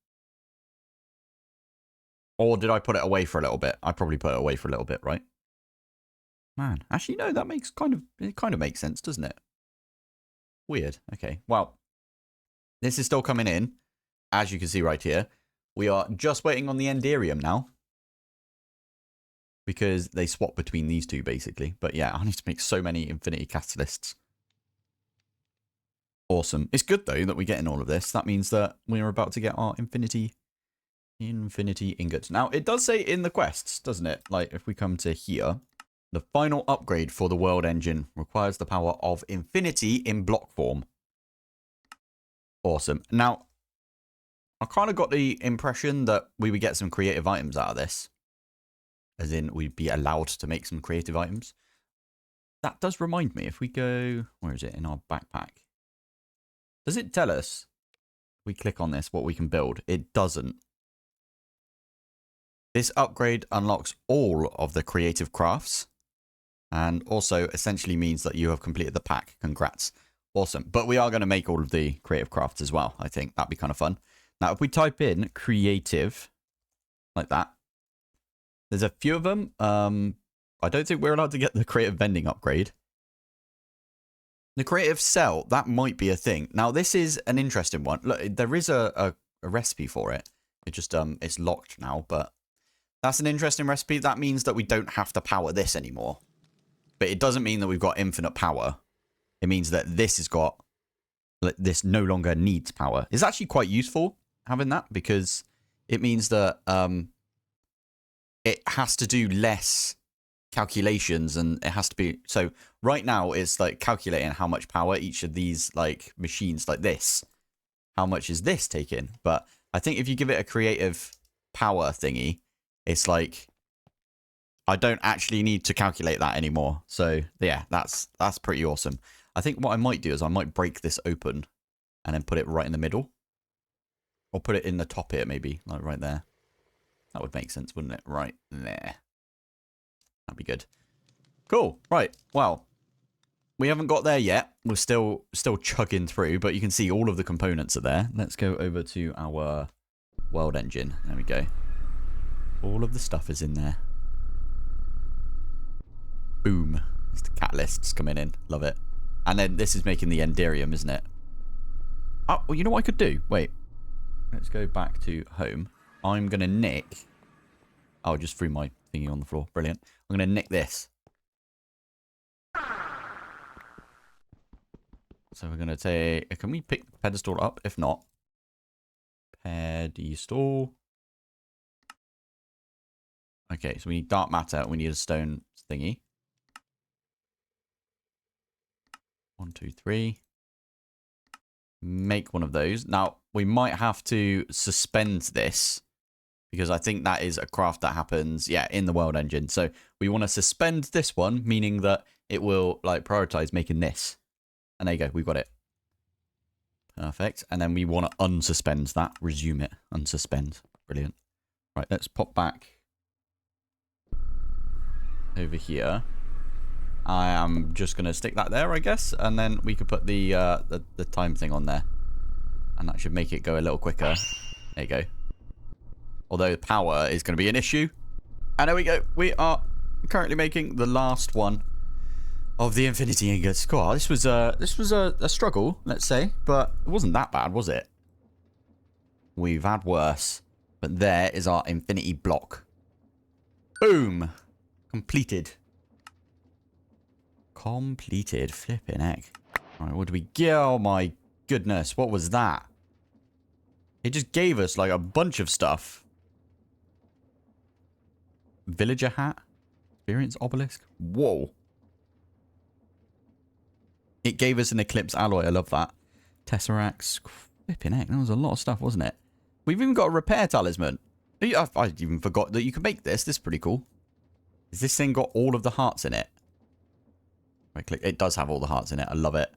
Or did I put it away for a little bit? I probably put it away for a little bit, right? Man, actually, no, that makes it kind of makes sense, doesn't it? Weird. Okay, well, this is still coming in, as you can see right here. We are just waiting on the Enderium now, because they swap between these two, basically. But yeah, I need to make so many Infinity Catalysts. Awesome. It's good, though, that we're getting all of this. That means that we're about to get our Infinity Ingots. Now, it does say in the quests, doesn't it? Like, if we come to here, the final upgrade for the world engine requires the power of infinity in block form. Awesome. Now, I kind of got the impression that we would get some creative items out of this. As in, we'd be allowed to make some creative items. That does remind me, if we go... Where is it? In our backpack. Does it tell us, if we click on this, what we can build? It doesn't. This upgrade unlocks all of the creative crafts. And also essentially means that you have completed the pack. Congrats. Awesome. But we are going to make all of the creative crafts as well. I think that'd be kind of fun. Now, if we type in creative, like that, there's a few of them. I don't think we're allowed to get the creative vending upgrade. The creative cell, that might be a thing. Now, this is an interesting one. Look, there is a recipe for it. It just, it's locked now, but that's an interesting recipe. That means that we don't have to power this anymore. But it doesn't mean that we've got infinite power. It means that this has got, this no longer needs power. It's actually quite useful having that, because it means that it has to do less calculations, and it has to be, so right now it's like calculating how much power each of these like machines like this, how much is this taking. But I think if you give it a creative power thingy, it's like, I don't actually need to calculate that anymore. So yeah, that's pretty awesome. I think what I might do is I might break this open and then put it right in the middle. Or put it in the top here, maybe, like right there. That would make sense, wouldn't it? Right there. That'd be good. Cool. Right. Well, we haven't got there yet. We're still chugging through, but you can see all of the components are there. Let's go over to our world engine. There we go. All of the stuff is in there. Boom. It's the catalysts coming in. Love it. And then this is making the Enderium, isn't it? Oh, well, you know what I could do? Wait. Let's go back to home. I'm going to nick... Oh, just threw my thingy on the floor. Brilliant. I'm going to nick this. So we're going to take... Can we pick the pedestal up? If not. Pedestal. Okay, so we need dark matter. We need a stone thingy. 1, 2, 3. Make one of those. Now, we might have to suspend this, because I think that is a craft that happens, yeah, in the world engine. So we want to suspend this one, meaning that it will like prioritize making this. And there you go, we've got it. Perfect. And then we want to unsuspend that, resume it, unsuspend. Brilliant. Right, let's pop back over here. I am just going to stick that there, I guess. And then we could put the time thing on there. And that should make it go a little quicker. There you go. Although power is going to be an issue. And there we go. We are currently making the last one of the Infinity Ingots. God, this was a struggle, let's say. But it wasn't that bad, was it? We've had worse. But there is our Infinity Block. Boom. Completed. Completed. Flipping heck. Alright, what do we get? Oh my goodness. What was that? It just gave us like a bunch of stuff. Villager hat. Experience obelisk. Whoa. It gave us an Eclipse alloy. I love that. Tesseracts. Flipping heck. That was a lot of stuff, wasn't it? We've even got a repair talisman. I even forgot that you can make this. This is pretty cool. Has this thing got all of the hearts in it? Right click. It does have all the hearts in it. I love it.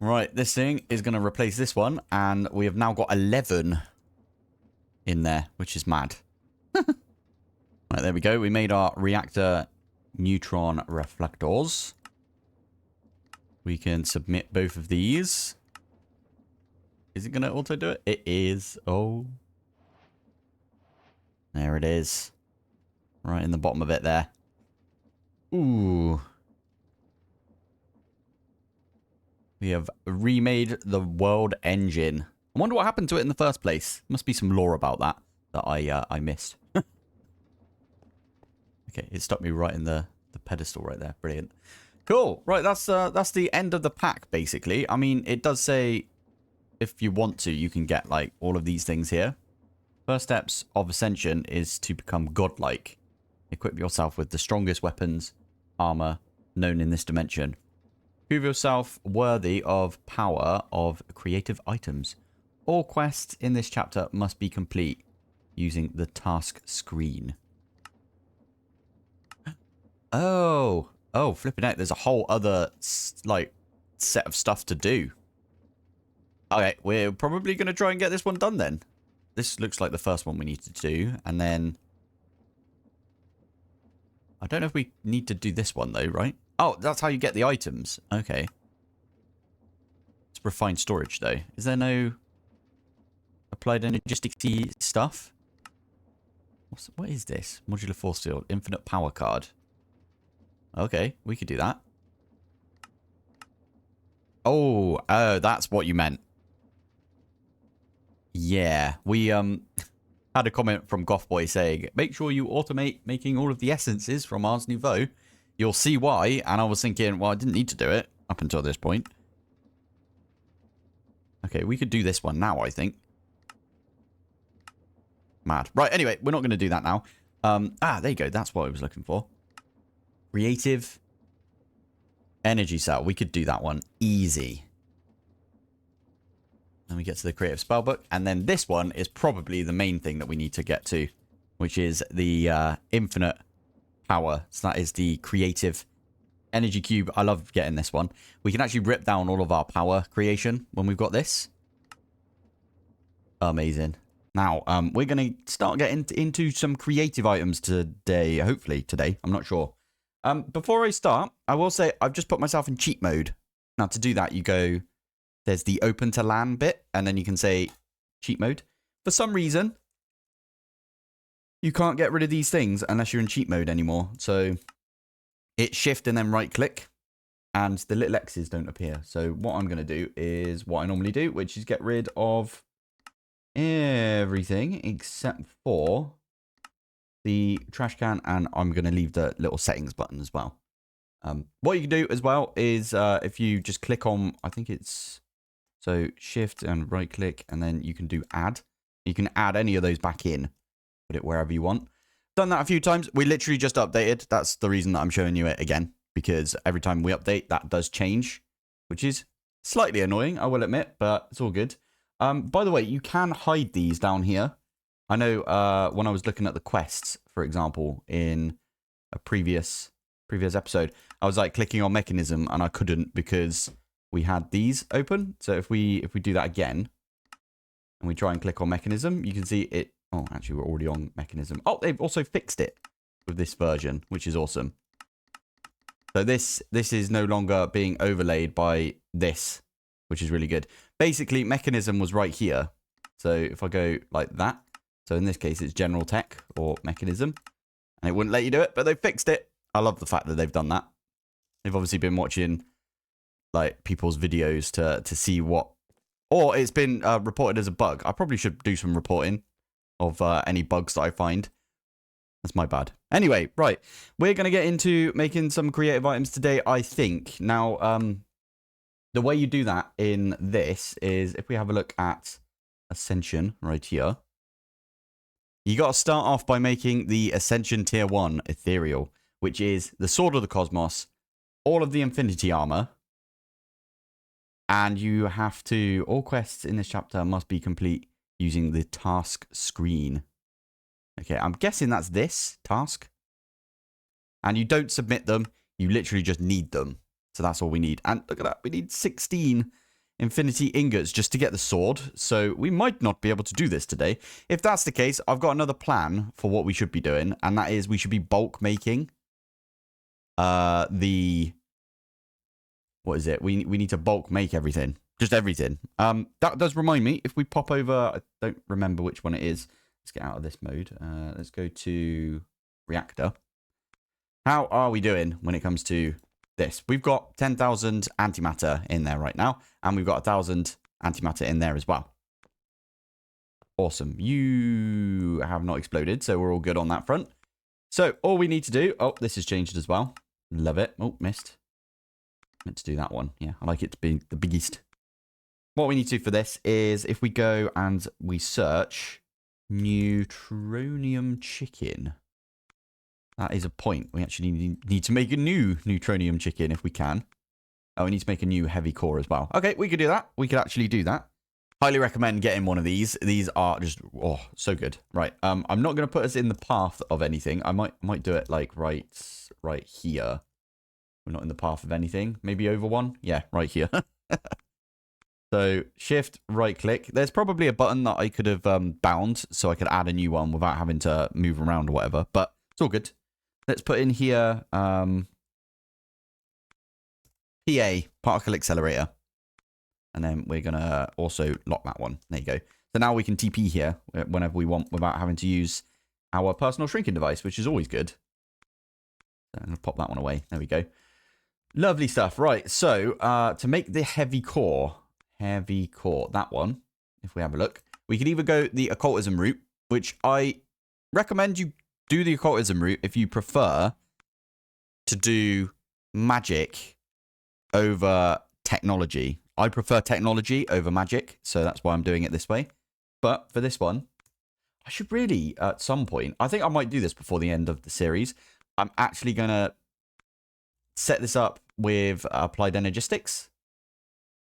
Right, this thing is going to replace this one, and we have now got 11 in there, which is mad. Right, there we go. We made our reactor neutron reflectors. We can submit both of these. Is it going to auto do it? It is. Oh. There it is. Right in the bottom of it there. Ooh. We have remade the world engine. I wonder what happened to it in the first place. Must be some lore about that I missed. Okay, it stuck me right in the pedestal right there. Brilliant. Cool. Right, that's the end of the pack, basically. I mean, it does say if you want to, you can get, like, all of these things here. First steps of Ascension is to become godlike. Equip yourself with the strongest weapons, armor known in this dimension. Prove yourself worthy of power of creative items. All quests in this chapter must be complete using the task screen. Oh, flipping out. There's a whole other, like, set of stuff to do. Okay, we're probably going to try and get this one done then. This looks like the first one we need to do. And then... I don't know if we need to do this one, though, right? Oh, that's how you get the items. Okay. It's refined storage, though. Is there no applied energistics stuff? What is this? Modular force field. Infinite power card. Okay, we could do that. Oh, that's what you meant. Yeah, we had a comment from Gothboy saying, make sure you automate making all of the essences from Ars Nouveau. You'll see why. And I was thinking, well, I didn't need to do it up until this point. Okay, we could do this one now, I think. Mad. Right, anyway, we're not going to do that now. There you go. That's what I was looking for. Creative energy cell. We could do that one. Easy. And we get to the creative spellbook. And then this one is probably the main thing that we need to get to, which is the infinite power. So that is the creative energy cube. I love getting this one. We can actually rip down all of our power creation when we've got this. Amazing. Now, we're going to start getting into some creative items today. Hopefully today. I'm not sure. Before I start, I will say I've just put myself in cheat mode. Now, to do that, you go... There's the open to LAN bit, and then you can say cheat mode. For some reason, you can't get rid of these things unless you're in cheat mode anymore. So it's shift and then right click, and the little X's don't appear. So what I'm going to do is what I normally do, which is get rid of everything except for the trash can, and I'm going to leave the little settings button as well. What you can do as well is if you just click on, I think it's... So shift and right click, and then you can do add. You can add any of those back in. Put it wherever you want. Done that a few times. We literally just updated. That's the reason that I'm showing you it again. Because every time we update, that does change. Which is slightly annoying, I will admit. But it's all good. By the way, you can hide these down here. I know when I was looking at the quests, for example, in a previous episode, I was like clicking on mechanism and I couldn't because... we had these open. So if we do that again and we try and click on mechanism, you can see it. Oh, actually, we're already on mechanism. Oh, they've also fixed it with this version, which is awesome. So this is no longer being overlaid by this, which is really good. Basically, mechanism was right here. So if I go like that, so in this case, it's general tech or mechanism, and it wouldn't let you do it, but they fixed it. I love the fact that they've done that. They've obviously been watching like people's videos to see what, or it's been reported as a bug. I probably should do some reporting of any bugs that I find. That's my bad. Anyway, right, we're gonna get into making some creative items today, I think. Now, the way you do that in this is if we have a look at Ascension right here, you got to start off by making the Ascension Tier 1 Ethereal, which is the Sword of the Cosmos, all of the Infinity Armor. And you have to, all quests in this chapter must be complete using the task screen. Okay, I'm guessing that's this task. And you don't submit them, you literally just need them. So that's all we need. And look at that, we need 16 infinity ingots just to get the sword. So we might not be able to do this today. If that's the case, I've got another plan for what we should be doing. And that is we should be bulk making what is it? We need to bulk make everything. Just everything. That does remind me, if we pop over, I don't remember which one it is. Let's get out of this mode. Let's go to Reactor. How are we doing when it comes to this? We've got 10,000 antimatter in there right now, and we've got 1,000 antimatter in there as well. Awesome. You have not exploded, so we're all good on that front. So all we need to do... Oh, this has changed as well. Love it. Oh, missed. Let's do that one. Yeah, I like it to be the biggest. What we need to do for this is if we go and we search neutronium chicken. That is a point. We actually need to make a new neutronium chicken if we can. Oh, we need to make a new heavy core as well. Okay, we could do that. We could actually do that. Highly recommend getting one of these. These are just, oh, so good. Right. I'm not going to put us in the path of anything. I might do it like right here. We're not in the path of anything. Maybe over one. Yeah, right here. So shift right click. There's probably a button that I could have bound so I could add a new one without having to move around or whatever, but it's all good. Let's put in here PA, particle accelerator. And then we're going to also lock that one. There you go. So now we can TP here whenever we want without having to use our personal shrinking device, which is always good. So I'm going to pop that one away. There we go. Lovely stuff. Right. So to make the heavy core, that one, if we have a look, we can either go the occultism route, which I recommend you do the occultism route if you prefer to do magic over technology. I prefer technology over magic, so that's why I'm doing it this way. But for this one, I should really, at some point, I think I might do this before the end of the series. I'm actually going to set this up with applied energistics.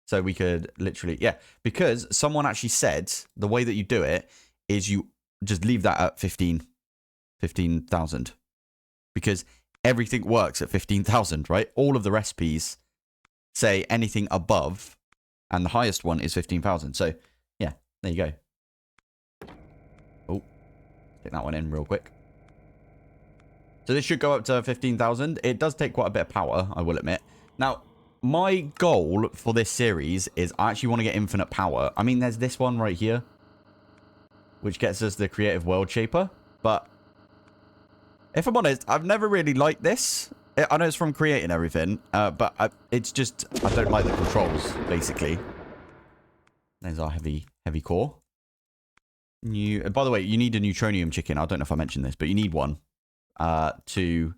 So we could literally, yeah, because someone actually said the way that you do it is you just leave that at 15,000. Because everything works at 15,000, right? All of the recipes say anything above, and the highest one is 15,000. So, yeah, there you go. Oh, take that one in real quick. So this should go up to 15,000. It does take quite a bit of power, I will admit. Now, my goal for this series is I actually want to get infinite power. I mean, there's this one right here, which gets us the creative world shaper. But if I'm honest, I've never really liked this. I know it's from creating everything, but it's just, I don't like the controls, basically. There's our heavy core. By the way, you need a neutronium chicken. I don't know if I mentioned this, but you need one to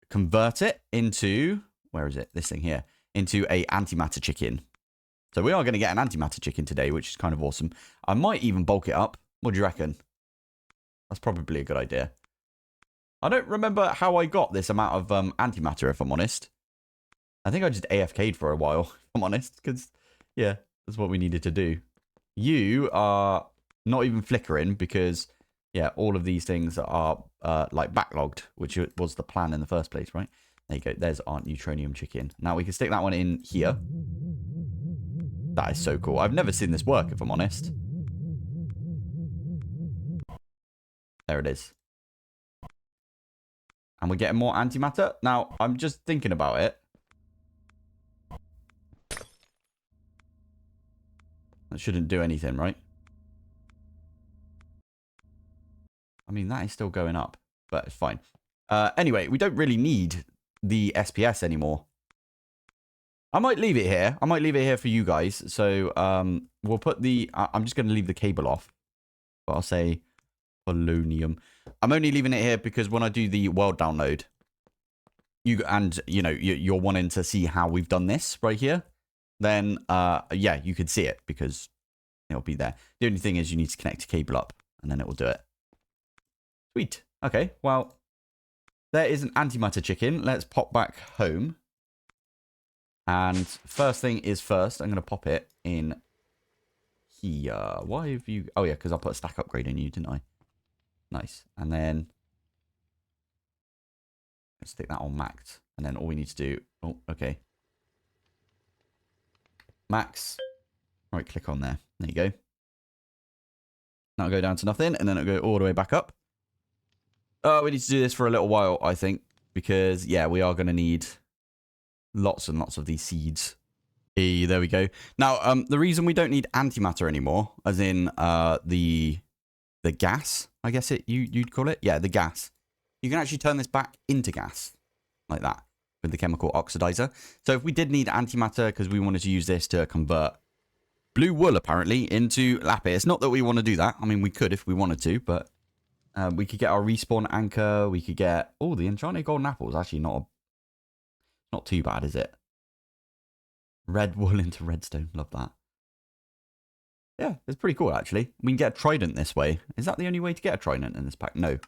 convert it into, where is it? This thing here, into a antimatter chicken. So we are going to get an antimatter chicken today, which is kind of awesome. I might even bulk it up. What do you reckon? That's probably a good idea. I don't remember how I got this amount of antimatter, if I'm honest. I think I just AFK'd for a while, if I'm honest, because, yeah, that's what we needed to do. You are not even flickering because, yeah, all of these things are, like, backlogged, which was the plan in the first place, right? There you go. There's our neutronium chicken. Now, we can stick that one in here. That is so cool. I've never seen this work, if I'm honest. There it is. And we're getting more antimatter. Now, I'm just thinking about it. That shouldn't do anything, right? I mean, that is still going up, but it's fine. Anyway, we don't really need the SPS anymore. I might leave it here. I might leave it here for you guys. So we'll put the... I'm just going to leave the cable off. But I'll say polonium. I'm only leaving it here because when I do the world download, you're wanting to see how we've done this right here, then yeah, you could see it because it'll be there. The only thing is you need to connect a cable up and then it will do it. Sweet. Okay, well, there is an antimatter chicken. Let's pop back home. And first thing is first, I'm going to pop it in here. Why have you... Oh, yeah, because I put a stack upgrade in you, didn't I? Nice. And then let's stick that on max. And then all we need to do... Oh, okay. Max. Right, click on there. There you go. That'll go down to nothing. And then it'll go all the way back up. We need to do this for a little while, I think. Because, yeah, we are going to need lots and lots of these seeds. Hey, there we go. Now, the reason we don't need antimatter anymore, as in the gas, I guess you'd call it. Yeah, the gas, you can actually turn this back into gas like that with the chemical oxidizer. So if we did need antimatter because we wanted to use this to convert blue wool apparently into lapis, not that we want to do that. I mean, we could if we wanted to, but we could get our respawn anchor. We could get, oh, the enchanted golden apple is actually not too bad, is it? Red wool into redstone. Love that. Yeah, it's pretty cool, actually. We can get a trident this way. Is that the only way to get a trident in this pack? No.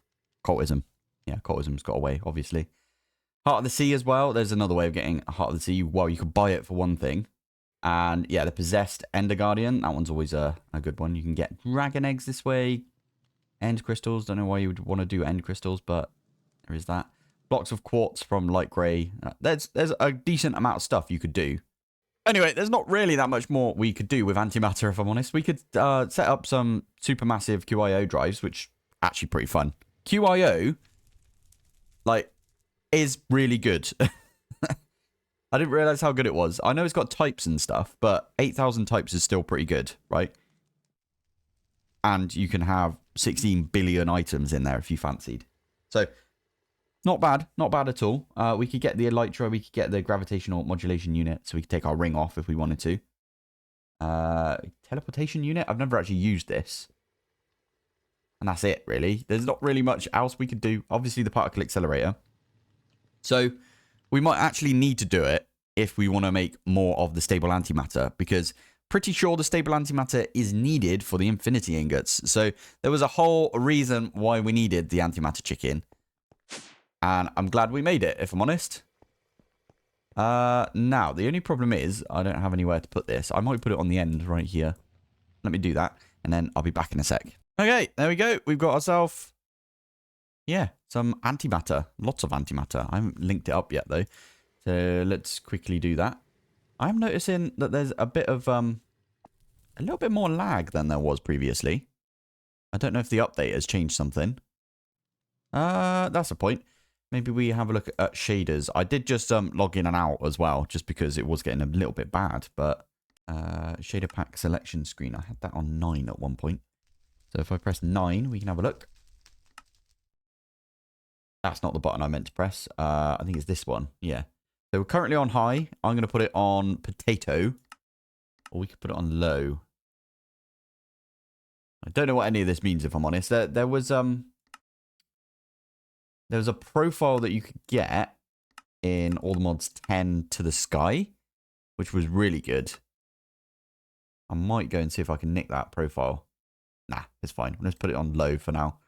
Cultism. Yeah, cultism's got a way, obviously. Heart of the Sea as well. There's another way of getting a Heart of the Sea. Well, you could buy it for one thing. And yeah, the Possessed Ender Guardian. That one's always a good one. You can get dragon eggs this way. End crystals. Don't know why you would want to do end crystals, but there is that. Blocks of quartz from light grey. There's a decent amount of stuff you could do. Anyway, there's not really that much more we could do with antimatter, if I'm honest. We could set up some supermassive QIO drives, which actually pretty fun. QIO, like, is really good. I didn't realize how good it was. I know it's got types and stuff, but 8,000 types is still pretty good, right? And you can have 16 billion items in there if you fancied. So, not bad. Not bad at all. We could get the elytra. We could get the gravitational modulation unit. So we could take our ring off if we wanted to. Teleportation unit. I've never actually used this. And that's it, really. There's not really much else we could do. Obviously, the particle accelerator. So we might actually need to do it if we want to make more of the stable antimatter. Because pretty sure the stable antimatter is needed for the infinity ingots. So there was a whole reason why we needed the antimatter chicken. And I'm glad we made it, if I'm honest. Now, the only problem is I don't have anywhere to put this. I might put it on the end right here. Let me do that. And then I'll be back in a sec. Okay, there we go. We've got ourselves, yeah, some antimatter. Lots of antimatter. I haven't linked it up yet, though. So let's quickly do that. I'm noticing that there's a bit of, a little bit more lag than there was previously. I don't know if the update has changed something. That's a point. Maybe we have a look at shaders. I did just log in and out as well, just because it was getting a little bit bad. But shader pack selection screen, I had that on 9 at one point. So if I press 9, we can have a look. That's not the button I meant to press. I think it's this one. Yeah. So we're currently on high. I'm going to put it on potato. Or we could put it on low. I don't know what any of this means, if I'm honest. There was a profile that you could get in all the mods 10 to the sky, which was really good. I might go and see if I can nick that profile. Nah, it's fine. Let's put it on low for now.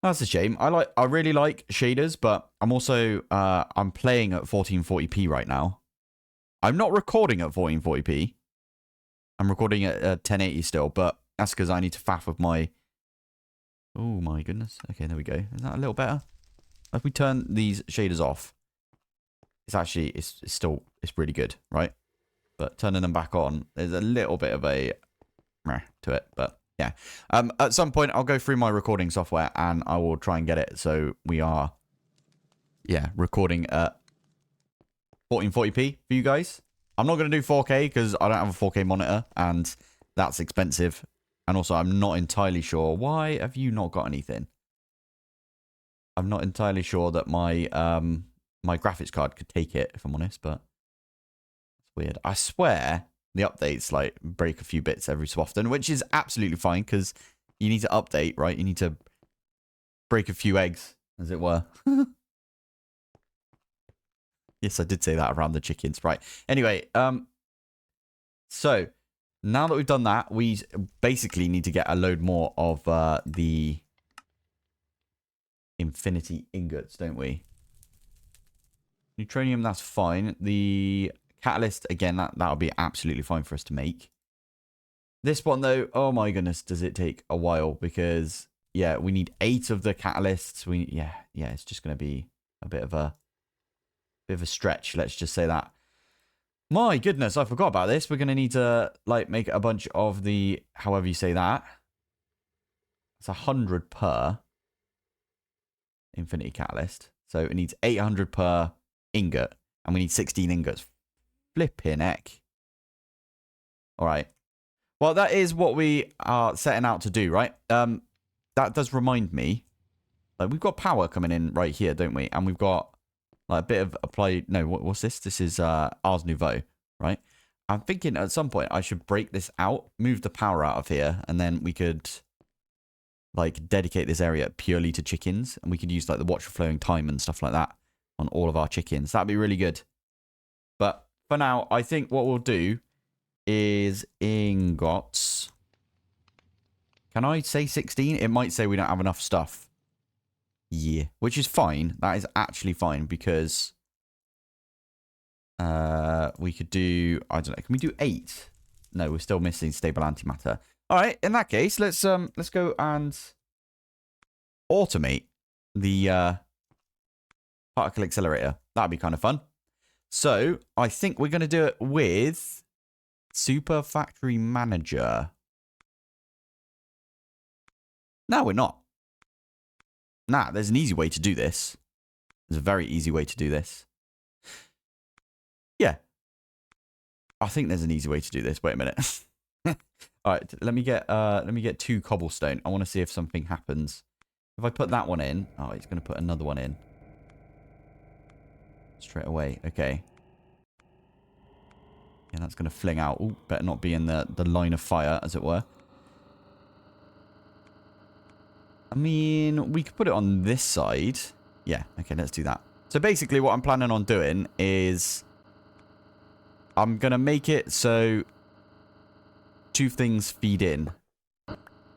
That's a shame. I really like shaders, but I'm also I'm playing at 1440p right now. I'm not recording at 1440p. I'm recording at 1080 still, but that's because I need to faff with my. Oh my goodness. Okay, there we go. Is that a little better? If we turn these shaders off, it's actually it's really good, right? But turning them back on, there's a little bit of a meh to it, but yeah. At some point, I'll go through my recording software and I will try and get it so we are, yeah, recording at 1440p for you guys. I'm not going to do 4K because I don't have a 4K monitor and that's expensive. And also, I'm not entirely sure. Why have you not got anything? I'm not entirely sure that my my graphics card could take it, if I'm honest, but it's weird. I swear the updates like break a few bits every so often, which is absolutely fine because you need to update, right? You need to break a few eggs, as it were. Yes, I did say that around the chickens, right? Anyway, so now that we've done that, we basically need to get a load more of the infinity ingots, don't we? Neutronium, that's fine. The catalyst, again, that'll be absolutely fine for us to make. This one, though, oh my goodness, does it take a while? Because, yeah, we need 8 of the catalysts. Yeah, it's just going to be a bit of a stretch, let's just say that. My goodness, I forgot about this. We're going to need to, like, make a bunch of the, however you say that. It's 100 per infinity catalyst. So it needs 800 per ingot. And we need 16 ingots. Flipping heck. Alright. Well, that is what we are setting out to do, right? That does remind me. Like, we've got power coming in right here, don't we? And we've got, like, a bit of applied... No, what's this? This is Ars Nouveau, right? I'm thinking at some point I should break this out, move the power out of here, and then we could, like, dedicate this area purely to chickens. And we could use, like, the watch for flowing time and stuff like that on all of our chickens. That'd be really good. But for now, I think what we'll do is ingots. Can I say 16? It might say we don't have enough stuff. Yeah, which is fine. That is actually fine because we could do, I don't know, can we do 8? No, we're still missing stable antimatter. All right, in that case, let's go and automate the particle accelerator. That'd be kind of fun. So I think we're going to do it with Super Factory Manager. No, we're not. Nah, there's an easy way to do this. There's a very easy way to do this. Yeah. I think there's an easy way to do this. Wait a minute. All right, let me get 2 cobblestone. I want to see if something happens. If I put that one in, oh, it's going to put another one in. Straight away. Okay. Yeah, that's going to fling out. Ooh, better not be in the line of fire, as it were. I mean, we could put it on this side. Yeah, okay, let's do that. So basically what I'm planning on doing is I'm going to make it so 2 things feed in.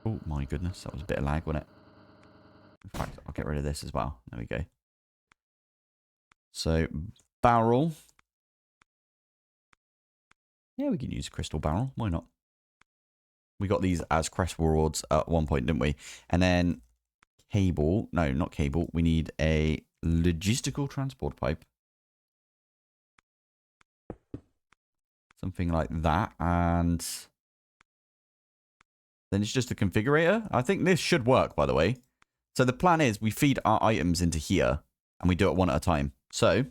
Oh, my goodness. That was a bit of lag, wasn't it? In fact, I'll get rid of this as well. There we go. So, barrel. Yeah, we can use a crystal barrel. Why not? We got these as crest rewards at one point, didn't we? And then cable. No, not cable. We need a logistical transport pipe. Something like that. And then it's just a configurator. I think this should work, by the way. So the plan is we feed our items into here and we do it one at a time. So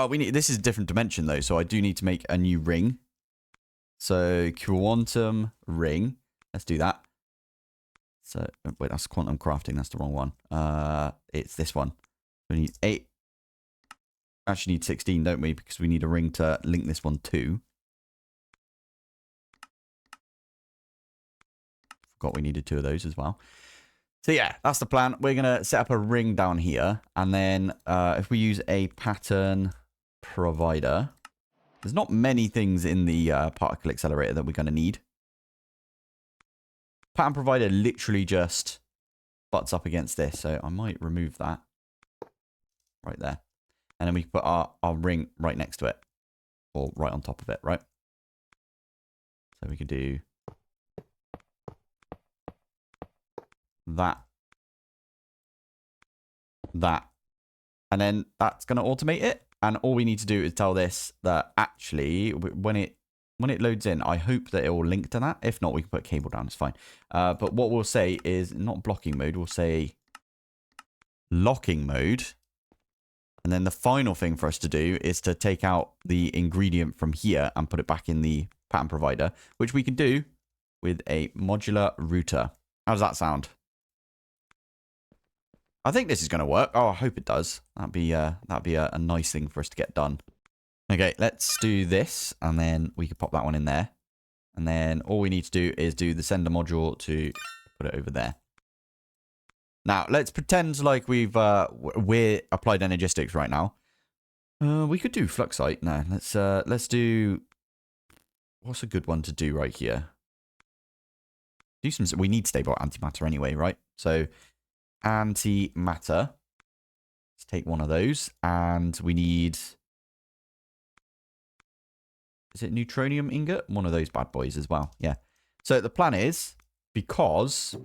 we need, this is a different dimension though, so I do need to make a new ring. So quantum ring. Let's do that. So wait, that's quantum crafting. That's the wrong one. It's this one. We need 8. Actually need 16, don't we? Because we need a ring to link this one to. Forgot we needed 2 of those as well. So yeah, that's the plan. We're going to set up a ring down here. And then if we use a pattern provider, there's not many things in the particle accelerator that we're going to need. Pattern provider literally just butts up against this. So I might remove that right there. And then we can put our ring right next to it. Or right on top of it, right? So we could do that. And then that's going to automate it. And all we need to do is tell this that actually, when it loads in, I hope that it will link to that. If not, we can put a cable down. It's fine. But what we'll say is not blocking mode. We'll say locking mode. And then the final thing for us to do is to take out the ingredient from here and put it back in the pattern provider, which we can do with a modular router. How does that sound? I think this is going to work. Oh, I hope it does. That'd be a nice thing for us to get done. Okay, let's do this, and then we can pop that one in there. And then all we need to do is do the sender module to put it over there. Now, let's pretend like we're applied Energistics right now. We could do Fluxite. No, let's do... What's a good one to do right here? Do some... We need stable antimatter anyway, right? So, antimatter. Let's take one of those. And we need... Is it neutronium ingot? One of those bad boys as well. Yeah. So, the plan is, because...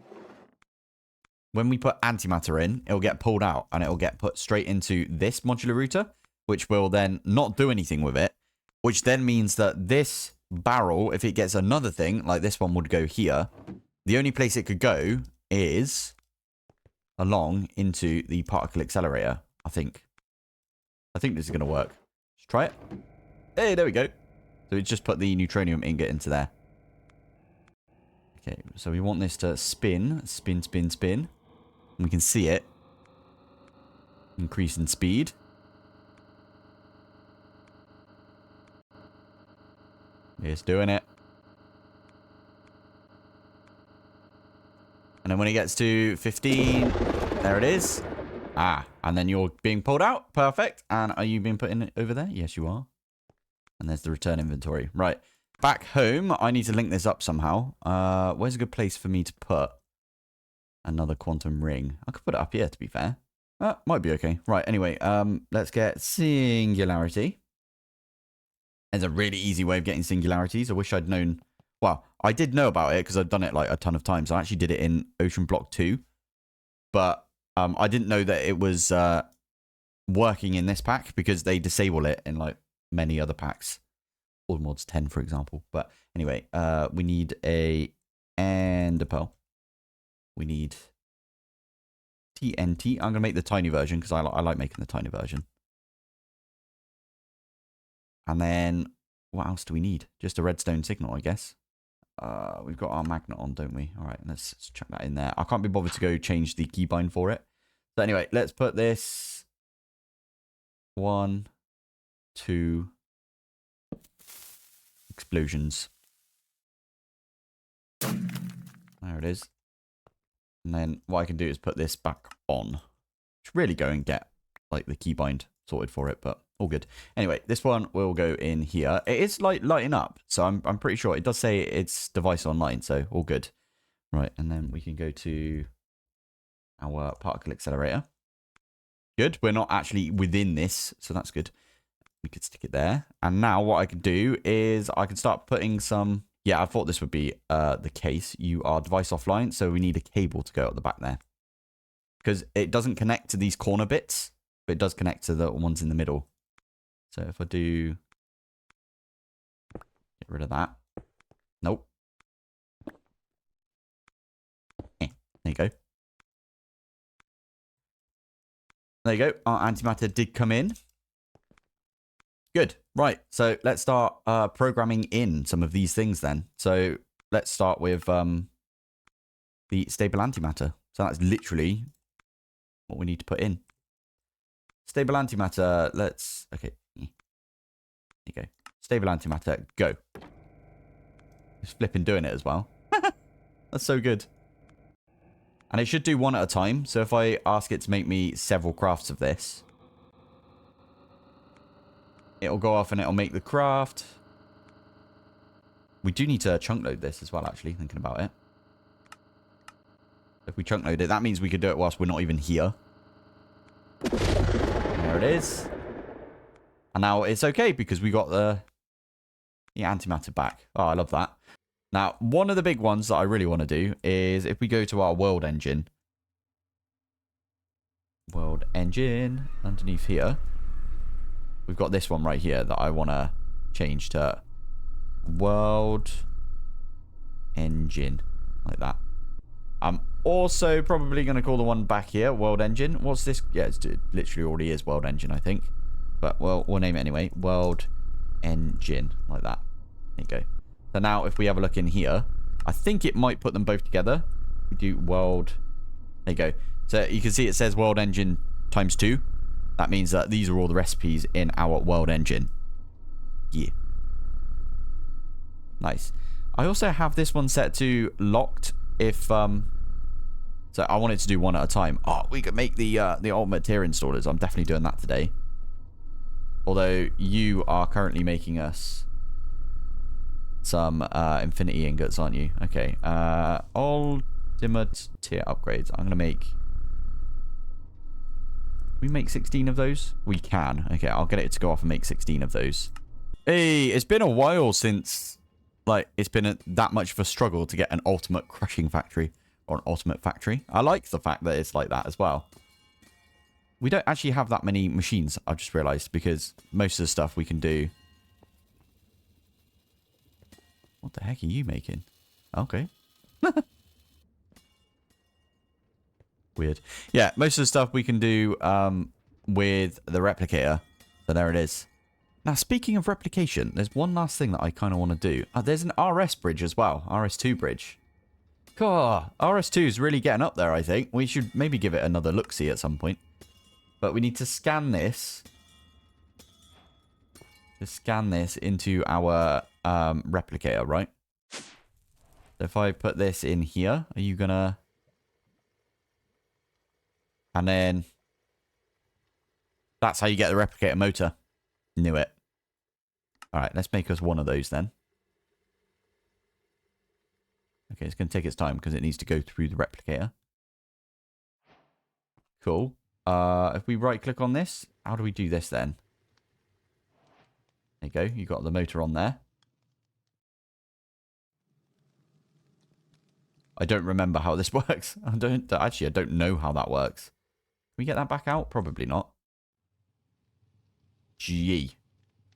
when we put antimatter in, it'll get pulled out and it'll get put straight into this modular router, which will then not do anything with it, which then means that this barrel, if it gets another thing, like this one would go here, the only place it could go is along into the particle accelerator, I think. I think this is going to work. Let's try it. Hey, there we go. So we just put the neutronium ingot into there. Okay, so we want this to spin, spin, spin, spin. We can see it. Increase in speed. It's doing it. And then when it gets to 15, there it is. Ah, and then you're being pulled out. Perfect. And are you being put in over there? Yes, you are. And there's the return inventory. Right. Back home, I need to link this up somehow. Where's a good place for me to put another quantum ring? I could put it up here, to be fair. Might be okay. Right, anyway, let's get singularity. There's a really easy way of getting singularities. I wish I'd known. Well, I did know about it because I've done it like a ton of times. I actually did it in Ocean Block 2. But I didn't know that it was working in this pack because they disable it in like many other packs. All mods 10, for example. But anyway, we need a ender pearl. We need TNT. I'm going to make the tiny version because I like making the tiny version. And then what else do we need? Just a redstone signal, I guess. We've got our magnet on, don't we? All right, let's chuck that in there. I can't be bothered to go change the keybind for it. So anyway, let's put this 1, 2 explosions. There it is. And then what I can do is put this back on. Should really go and get like the keybind sorted for it, but all good. Anyway, this one will go in here. It is like lighting up, so I'm pretty sure it does say it's device online, so all good. Right, and then we can go to our particle accelerator. Good, we're not actually within this, so that's good. We could stick it there. And now what I can do is I can start putting some... Yeah, I thought this would be the case. You are device offline, so we need a cable to go at the back there. Because it doesn't connect to these corner bits, but it does connect to the ones in the middle. So if I do... Get rid of that. Nope. There you go. There you go. Our antimatter did come in. Good. Right. So let's start programming in some of these things then. So let's start with the stable antimatter. So that's literally what we need to put in. Stable antimatter. Let's... Okay. There you go. Stable antimatter. Go. Just flipping doing it as well. That's so good. And it should do one at a time. So if I ask it to make me several crafts of this, it'll go off and it'll make the craft. We do need to chunk load this as well, actually, thinking about it. If we chunk load it, that means we could do it whilst we're not even here. There it is. And now it's okay because we got the antimatter back. Oh, I love that. Now, one of the big ones that I really want to do is if we go to our world engine. World engine underneath here. We've got this one right here that I want to change to world engine. Like that. I'm also probably going to call the one back here world engine. What's this? Yeah, it literally already is world engine, I think. But we'll name it anyway. World engine. Like that. There you go. So now if we have a look in here, I think it might put them both together. We do world. There you go. So you can see it says world engine ×2. That means that these are all the recipes in our world engine. Yeah. Nice. I also have this one set to locked if so I wanted to do one at a time. Oh, we could make the ultimate tier installers. I'm definitely doing that today. Although you are currently making us some infinity ingots, aren't you? Okay. Ultimate tier upgrades. I'm gonna make... we make 16 of those? We can. Okay, I'll get it to go off and make 16 of those. Hey, it's been a while since, like, it's been that much of a struggle to get an ultimate crushing factory or an ultimate factory. I like the fact that it's like that as well. We don't actually have that many machines, I've just realized, because most of the stuff we can do... What the heck are you making? Okay. Weird. Yeah, most of the stuff we can do with the replicator. So there it is. Now, speaking of replication, there's one last thing that I kind of want to do. There's an RS bridge as well. RS2 bridge. God, RS2 is really getting up there, I think. We should maybe give it another look-see at some point. But we need to scan this. To scan this into our replicator, right? So if I put this in here, are you gonna... And then... That's how you get the replicator motor. Knew it. Alright, let's make us one of those then. Okay, it's going to take its time because it needs to go through the replicator. Cool. If we right-click on this, how do we do this then? There you go. You got the motor on there. I don't remember how this works. I don't know how that works. Can we get that back out? Probably not. G.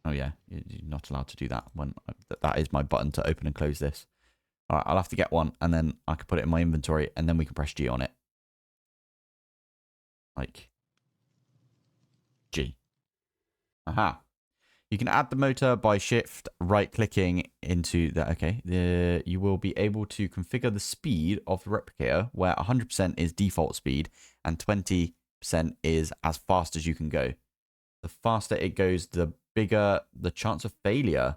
Oh yeah, you're not allowed to do that. When that is my button to open and close this. All right, I'll have to get one, and then I can put it in my inventory, and then we can press G on it. Like G. Aha. You can add the motor by shift right-clicking into the... Okay. You will be able to configure the speed of the replicator, where 100% is default speed, and 20% is as fast as you can go. The faster it goes, the bigger the chance of failure.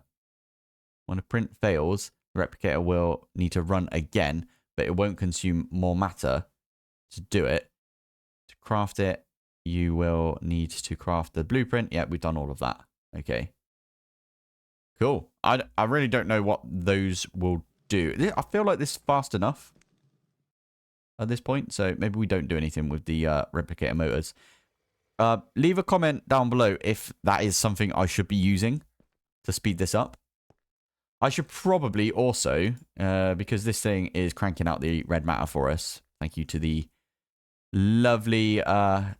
When a print fails, the replicator will need to run again, but it won't consume more matter to do it. To craft it, you will need to craft the blueprint. Yeah, we've done all of that. Okay. Cool. I really don't know what those will do. I feel like this is fast enough at this point, so maybe we don't do anything with the replicator motors. Leave a comment down below if that is something I should be using to speed this up. I should probably also, because this thing is cranking out the red matter for us. Thank you to the lovely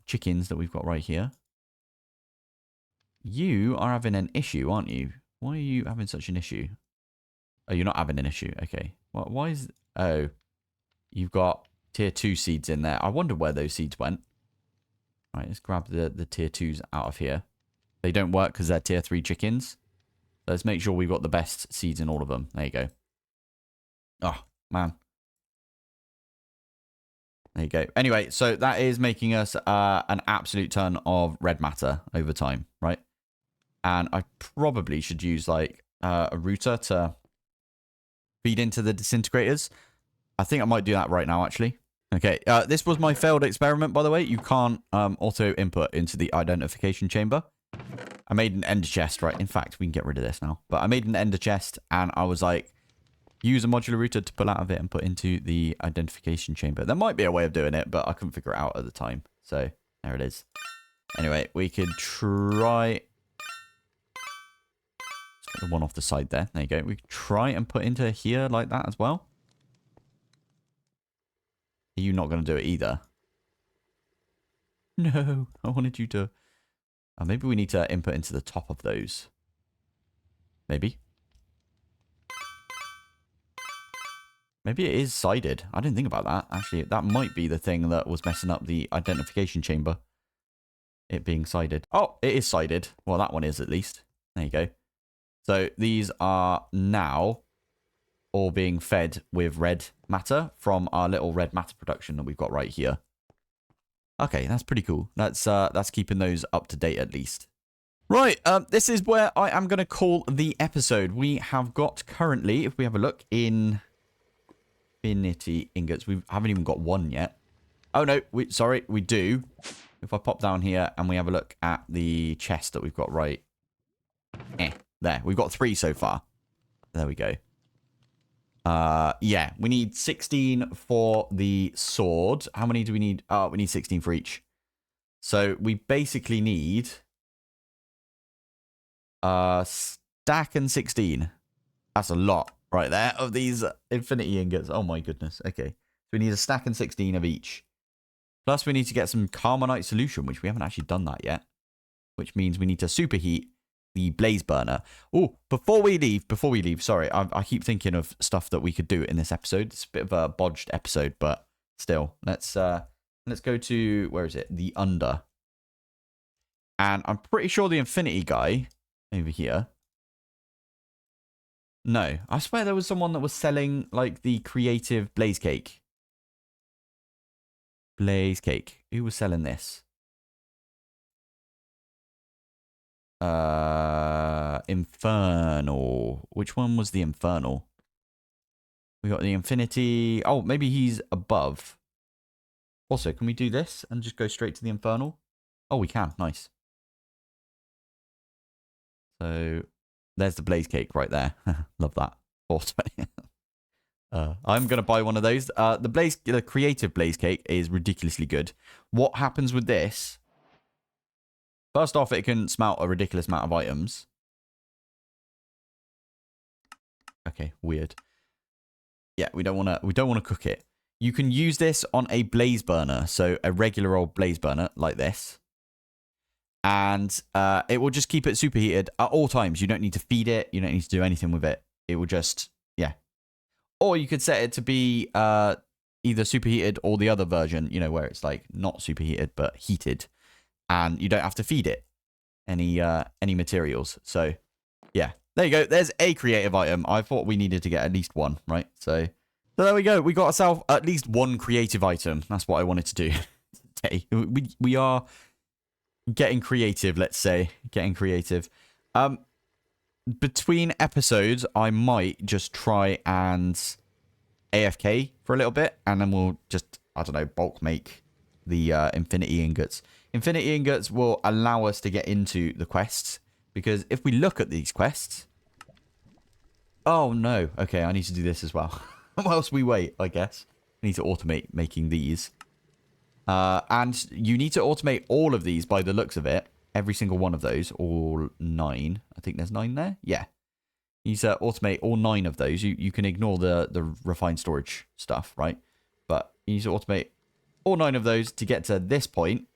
chickens that we've got right here. You are having an issue, aren't you? Why are you having such an issue? Oh, you're not having an issue. Okay. Why is... Oh, you've got tier 2 seeds in there. I wonder where those seeds went. Right, let's grab the tier 2s out of here. They don't work because they're tier 3 chickens. Let's make sure we've got the best seeds in all of them. There you go. Oh, man. There you go. Anyway, so that is making us an absolute ton of red matter over time, right? And I probably should use like a router to feed into the disintegrators. I think I might do that right now, actually. Okay, this was my failed experiment, by the way. You can't auto input into the identification chamber. I made an ender chest, right? In fact, we can get rid of this now. But I made an ender chest, and I was like, use a modular router to pull out of it and put into the identification chamber. There might be a way of doing it, but I couldn't figure it out at the time. So, there it is. Anyway, we could try... Let's get the one off the side there. There you go. We could try and put into here like that as well. Are you not going to do it either? No, I wanted you to... Oh, maybe we need to input into the top of those. Maybe. Maybe it is sided. I didn't think about that. Actually, that might be the thing that was messing up the identification chamber. It being sided. Oh, it is sided. Well, that one is at least. There you go. So these are now all being fed with red matter from our little red matter production that we've got right here. Okay, that's pretty cool. That's keeping those up to date at least. Right, this is where I am going to call the episode. We have got currently, if we have a look, infinity ingots. We haven't even got one yet. Oh no, sorry, we do. If I pop down here and we have a look at the chest that we've got right. There, we've got 3 so far. There we go. Yeah, we need 16 for the sword. How many do we need? Oh, we need 16 for each. So we basically need stack and 16. That's a lot right there of these infinity ingots. Oh my goodness. Okay. So we need a stack and 16 of each. Plus we need to get some carbonite solution, which we haven't actually done that yet. Which means we need to superheat the blaze burner. Oh, before we leave, sorry, I keep thinking of stuff that we could do in this episode. It's a bit of a bodged episode, but still, let's go to, where is it? The under. And I'm pretty sure the infinity guy over here No. I swear there was someone that was selling, like, the creative blaze cake. Blaze cake. Who was selling this? Infernal. Which one was the Infernal? We got the Infinity. Oh, maybe he's above. Also, can we do this and just go straight to the Infernal? Oh, we can. Nice. So, there's the blaze cake right there. Love that. Also, I'm going to buy one of those. The creative blaze cake is ridiculously good. What happens with this? First off, it can smelt a ridiculous amount of items. Okay, weird. Yeah, we don't want to cook it. You can use this on a blaze burner, so a regular old blaze burner like this. And it will just keep it superheated at all times. You don't need to feed it. You don't need to do anything with it. It will just, yeah. Or you could set it to be either superheated or the other version, you know, where it's like not superheated but heated. And you don't have to feed it any materials. So, yeah. There you go. There's a creative item. I thought we needed to get at least one, right? So there we go. We got ourselves at least one creative item. That's what I wanted to do today. We are getting creative, let's say. Getting creative. Between episodes, I might just try and AFK for a little bit. And then we'll just, I don't know, bulk make the Infinity Ingots. Infinity Ingots will allow us to get into the quests. Because if we look at these quests... Oh, no. Okay, I need to do this as well. Whilst we wait, I guess. I need to automate making these. And you need to automate all of these by the looks of it. Every single one of those. All 9. I think there's 9 there. Yeah. You need to automate all 9 of those. You can ignore the refined storage stuff, right? But you need to automate all 9 of those to get to this point.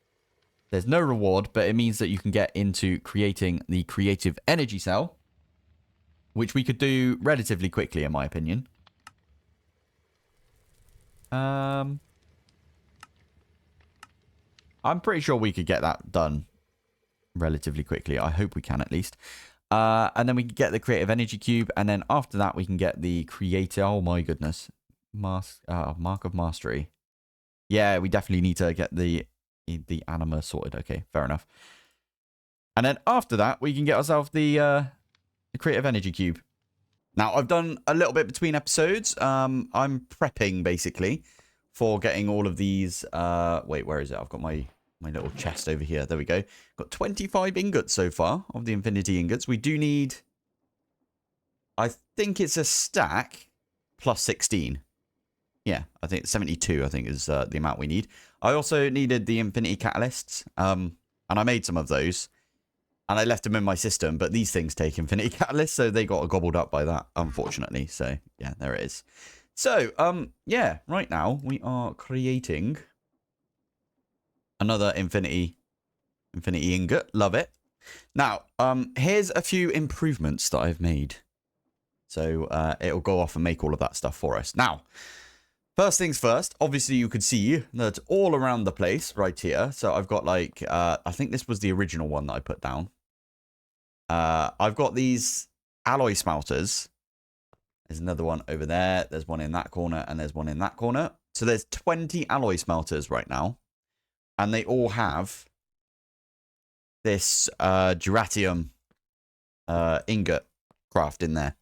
There's no reward, but it means that you can get into creating the creative energy cell, which we could do relatively quickly, in my opinion. I'm pretty sure we could get that done relatively quickly. I hope we can, at least. And then we can get the creative energy cube, and then after that, we can get the creative... Oh, my goodness. Mark of Mastery. Yeah, we definitely need to get the anima sorted. Okay, fair enough. And then after that, we can get ourselves the creative energy cube. Now, I've done a little bit between episodes. I'm prepping, basically, for getting all of these... wait, where is it? I've got my little chest over here. There we go. Got 25 ingots so far of the Infinity Ingots. We do need... I think it's a stack plus 16. Yeah, I think 72, I think, is the amount we need. I also needed the Infinity Catalysts, and I made some of those, and I left them in my system, but these things take Infinity Catalysts, so they got gobbled up by that, unfortunately. So, yeah, there it is. So, yeah, right now, we are creating another Infinity Ingot. Love it. Now, here's a few improvements that I've made. So, it'll go off and make all of that stuff for us. Now... First things first, obviously you could see that all around the place right here. So I've got like, I think this was the original one that I put down. I've got these alloy smelters. There's another one over there. There's one in that corner and there's one in that corner. So there's 20 alloy smelters right now. And they all have this duratium ingot craft in there.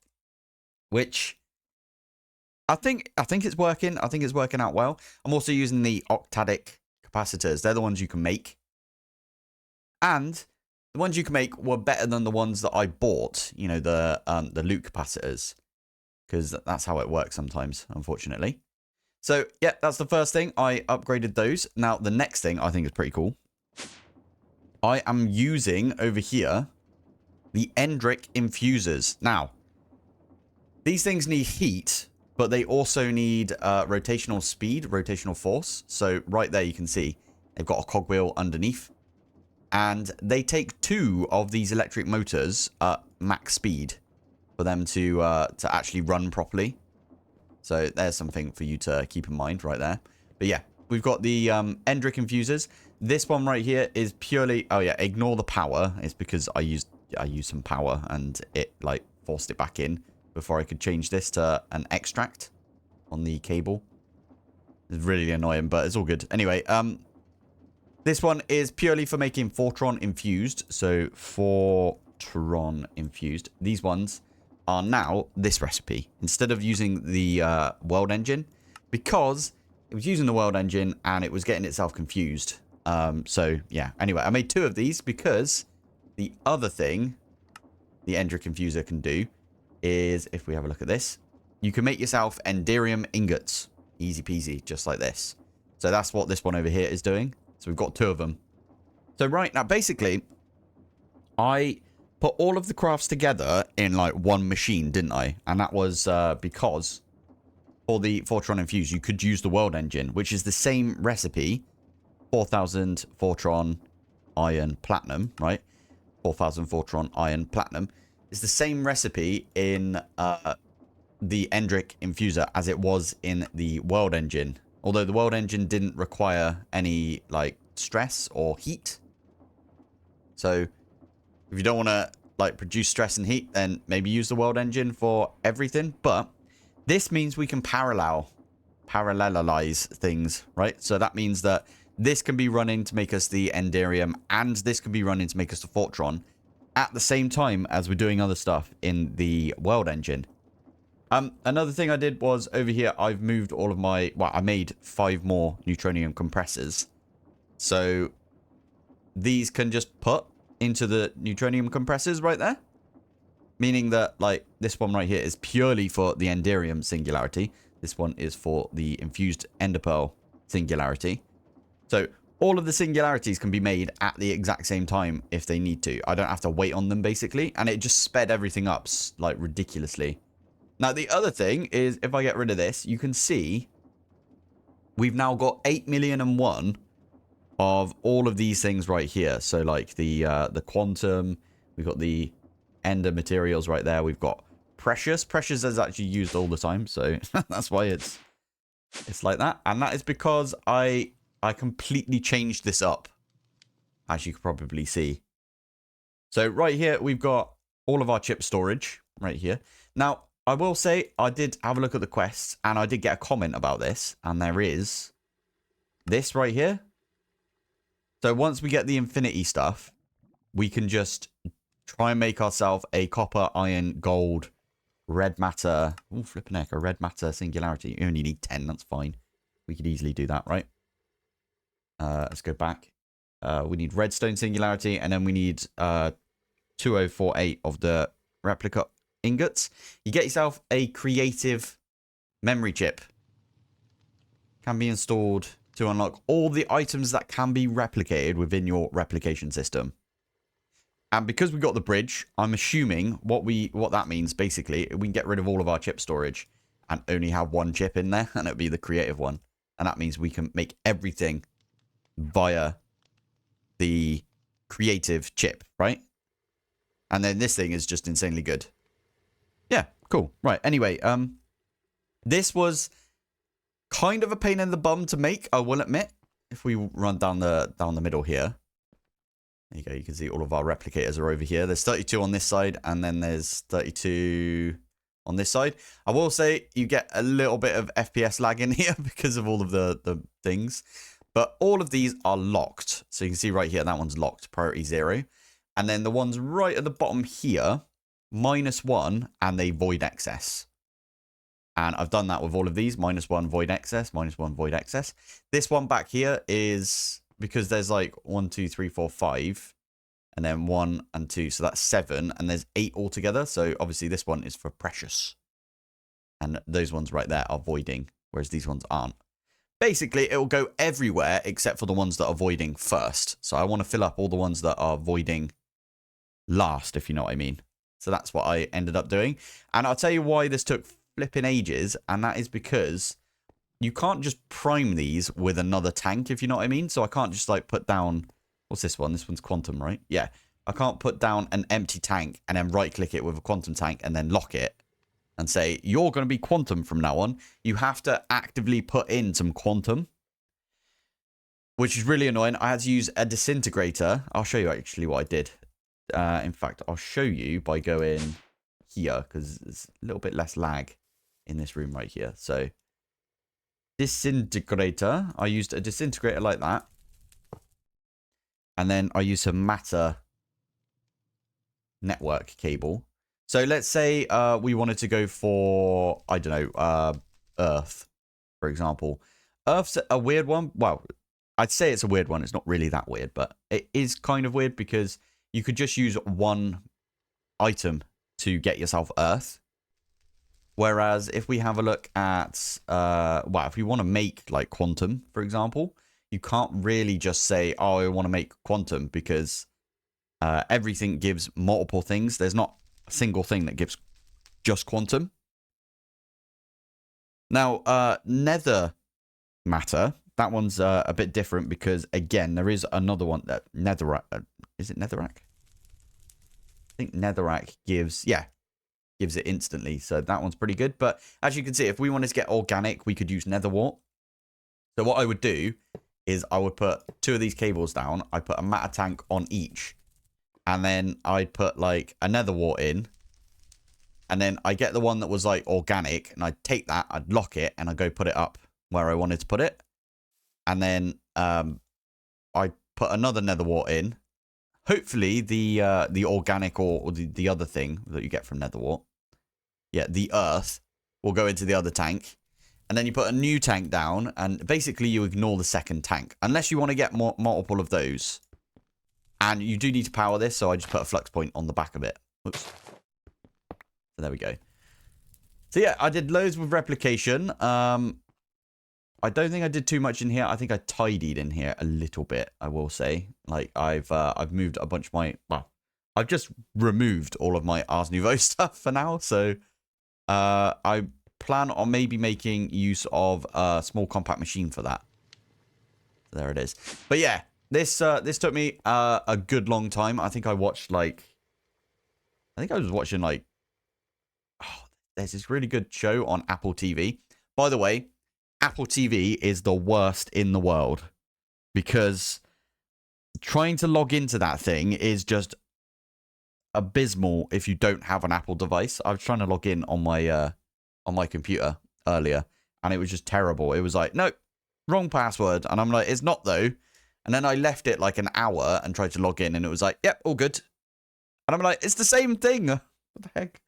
Which... I think it's working. I think it's working out well. I'm also using the octadic capacitors. They're the ones you can make. And the ones you can make were better than the ones that I bought. You know, the loot capacitors. Because that's how it works sometimes, unfortunately. So, yeah, that's the first thing. I upgraded those. Now, the next thing I think is pretty cool. I am using, over here, the Endric infusers. Now, these things need heat... But they also need rotational speed, rotational force. So right there you can see they've got a cogwheel underneath. And they take 2 of these electric motors at max speed for them to actually run properly. So there's something for you to keep in mind right there. But yeah, we've got the Endric infusers. This one right here is purely... Oh yeah, ignore the power. It's because I used some power and it like forced it back in. before I could change this to an extract on the cable. It's really annoying, but it's all good. Anyway, this one is purely for making Fortron infused. So Fortron infused. These ones are now this recipe instead of using the world engine, because it was using the world engine and it was getting itself confused. So yeah, anyway, I made 2 of these because the other thing the Ender Confuser can do is, if we have a look at this, you can make yourself Enderium ingots. Easy peasy, just like this. So that's what this one over here is doing. So we've got 2 of them. So right now, basically, I put all of the crafts together in like one machine, didn't I? And that was because for the Fortron Infuse, you could use the world engine, which is the same recipe. 4,000 Fortron Iron Platinum, right? 4,000 Fortron Iron Platinum. It's the same recipe in the Endric Infuser as it was in the world engine. Although the world engine didn't require any like stress or heat. So if you don't want to like produce stress and heat, then maybe use the world engine for everything. But this means we can parallelize things, right? So that means that this can be running to make us the Enderium, and this can be running to make us the Fortron at the same time as we're doing other stuff in the world engine. Another thing I did was over here, I've moved all of my, well, I made 5 more neutronium compressors. So these can just put into the neutronium compressors right there. Meaning that, like, this one right here is purely for the Enderium singularity. This one is for the infused Enderpearl singularity. So all of the singularities can be made at the exact same time if they need to. I don't have to wait on them, basically. And it just sped everything up, like, ridiculously. Now, the other thing is, if I get rid of this, you can see we've now got 8,000,001 of all of these things right here. So, like, the quantum, we've got the ender materials right there. We've got precious. Precious is actually used all the time, so that's why it's like that. And that is because I completely changed this up, as you can probably see. So right here, we've got all of our chip storage right here. Now, I will say I did have a look at the quests, and I did get a comment about this, and there is this right here. So once we get the infinity stuff, we can just try and make ourselves a copper, iron, gold, red matter. Oh, flipping heck, a red matter singularity. You only need 10, that's fine. We could easily do that, right? Let's go back. We need redstone singularity, and then we need 2048 of the replica ingots. You get yourself a creative memory chip. Can be installed to unlock all the items that can be replicated within your replication system. And because we got the bridge, I'm assuming what that means, basically, we can get rid of all of our chip storage and only have one chip in there, and it'll be the creative one. And that means we can make everything via the creative chip, right? And then this thing is just insanely good. Yeah, cool. Right, anyway, this was kind of a pain in the bum to make, I will admit. If we run down the middle here. There you go, you can see all of our replicators are over here. There's 32 on this side, and then there's 32 on this side. I will say you get a little bit of FPS lag in here because of all of the things. But all of these are locked. So you can see right here, that one's locked, priority 0. And then the ones right at the bottom here, -1, and they void excess. And I've done that with all of these, -1 void excess, -1 void excess. This one back here is because there's like 1, 2, 3, 4, 5, and then 1 and 2. So that's 7, and there's 8 altogether. So obviously this one is for precious. And those ones right there are voiding, whereas these ones aren't. Basically, it will go everywhere except for the ones that are voiding first. So I want to fill up all the ones that are voiding last, if you know what I mean. So that's what I ended up doing. And I'll tell you why this took flipping ages. And that is because you can't just prime these with another tank, if you know what I mean. So I can't just like put down, what's this one? This one's quantum, right? Yeah. I can't put down an empty tank and then right click it with a quantum tank and then lock it and say, you're going to be quantum from now on. You have to actively put in some quantum, which is really annoying. I had to use a disintegrator. I'll show you actually what I did. In fact, I'll show you by going here because there's a little bit less lag in this room right here. So disintegrator, I used a disintegrator like that. And then I used a matter network cable. So let's say we wanted to go for, I don't know, Earth, for example. Earth's a weird one. Well, I'd say it's a weird one. It's not really that weird, but it is kind of weird because you could just use one item to get yourself Earth. Whereas if we have a look at, well, if we want to make like quantum, for example, you can't really just say, oh, I want to make quantum because everything gives multiple things. There's not a single thing that gives just quantum. Now, nether matter, that one's a bit different because, again, there is another one that netherrack. Is it netherrack? I think netherrack gives it instantly. So that one's pretty good. But as you can see, if we wanted to get organic, we could use nether wart. So what I would do is I would put 2 of these cables down. I put a matter tank on each. And then I'd put like a nether wart in. And then I get the one that was like organic. And I'd take that, I'd lock it, and I'd go put it up where I wanted to put it. And then I put another nether wart in. Hopefully the organic or the other thing that you get from nether wart. Yeah, the earth will go into the other tank. And then you put a new tank down, and basically you ignore the second tank. Unless you want to get multiple of those. And you do need to power this, so I just put a flux point on the back of it. Oops. So there we go. So yeah, I did loads with replication. I don't think I did too much in here. I think I tidied in here a little bit, I will say. Like, I've moved a bunch of my... Well, I've just removed all of my Ars Nouveau stuff for now, so... I plan on maybe making use of a small compact machine for that. So there it is. But yeah, this took me a good long time. I think I watched like... I think I was watching like... Oh, there's this really good show on Apple TV. By the way, Apple TV is the worst in the world. Because trying to log into that thing is just abysmal if you don't have an Apple device. I was trying to log in on my computer earlier, and it was just terrible. It was like, nope, wrong password. And I'm like, it's not though. And then I left it like an hour and tried to log in, and it was like, yep, all good. And I'm like, it's the same thing. What the heck?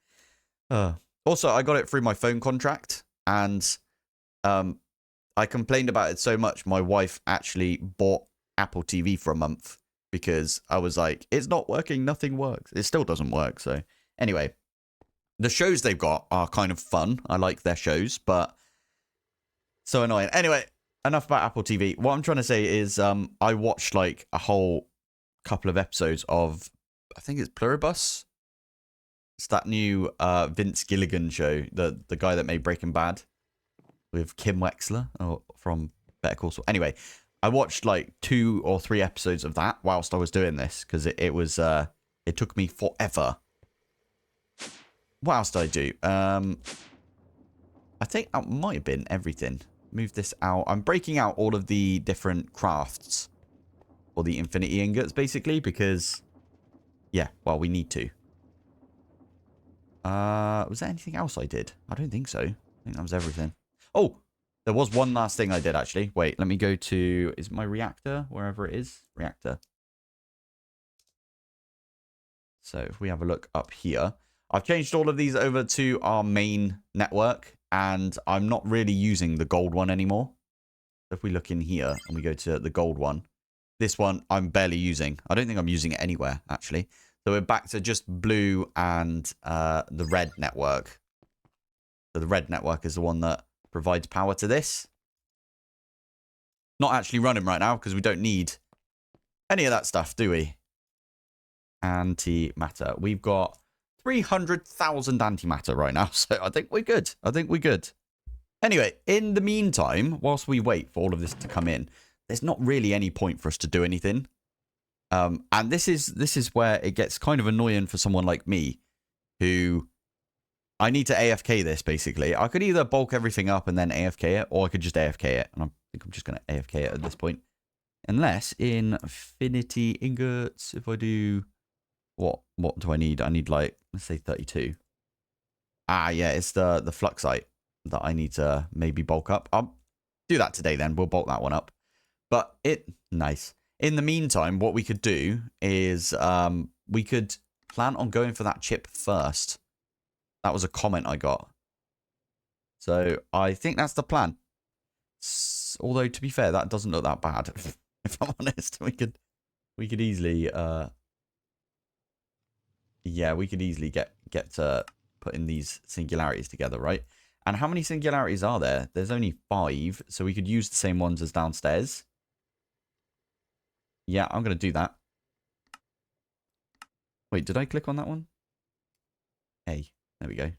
Also, I got it through my phone contract, and I complained about it so much. My wife actually bought Apple TV for a month because I was like, it's not working. Nothing works. It still doesn't work. So anyway, the shows they've got are kind of fun. I like their shows, but so annoying. Anyway, enough about Apple TV. What I'm trying to say is I watched like a whole couple of episodes of, I think it's Pluribus. It's that new Vince Gilligan show, the guy that made Breaking Bad with Kim Wexler from Better Call Saul. Anyway, I watched like 2 or 3 episodes of that whilst I was doing this because it took me forever. What else did I do? I think that might have been everything. Move this out. I'm breaking out all of the different crafts or the infinity ingots basically because, yeah, well, we need to. Was there anything else I did? I don't think so. I think that was everything. Oh, there was one last thing I did actually. Wait, let me go to, is it my reactor? Wherever it is. Reactor. So if we have a look up here, I've changed all of these over to our main network, and I'm not really using the gold one anymore. If we look in here and we go to the gold one, this one I'm barely using. I don't think I'm using it anywhere, actually. So we're back to just blue and the red network. So the red network is the one that provides power to this. Not actually running right now because we don't need any of that stuff, do we? Antimatter. We've got 300,000 antimatter right now, so I think we're good. I think we're good. Anyway, in the meantime, whilst we wait for all of this to come in, there's not really any point for us to do anything. And this is where it gets kind of annoying for someone like me, who I need to AFK this basically. I could either bulk everything up and then AFK it, or I could just AFK it, and I think I'm just going to AFK it at this point. Unless in infinity ingots, if I do, what do I need? I need like, let's say 32. Ah, yeah, it's the fluxite that I need to maybe bulk up. I'll do that today then. We'll bulk that one up. But nice. In the meantime, what we could do is we could plan on going for that chip first. That was a comment I got. So I think that's the plan. Although, to be fair, that doesn't look that bad. If I'm honest, we could easily yeah, we could easily get to putting these singularities together, right? And how many singularities are there? There's only 5, so we could use the same ones as downstairs. Yeah, I'm going to do that. Wait, did I click on that one? Hey, there we go.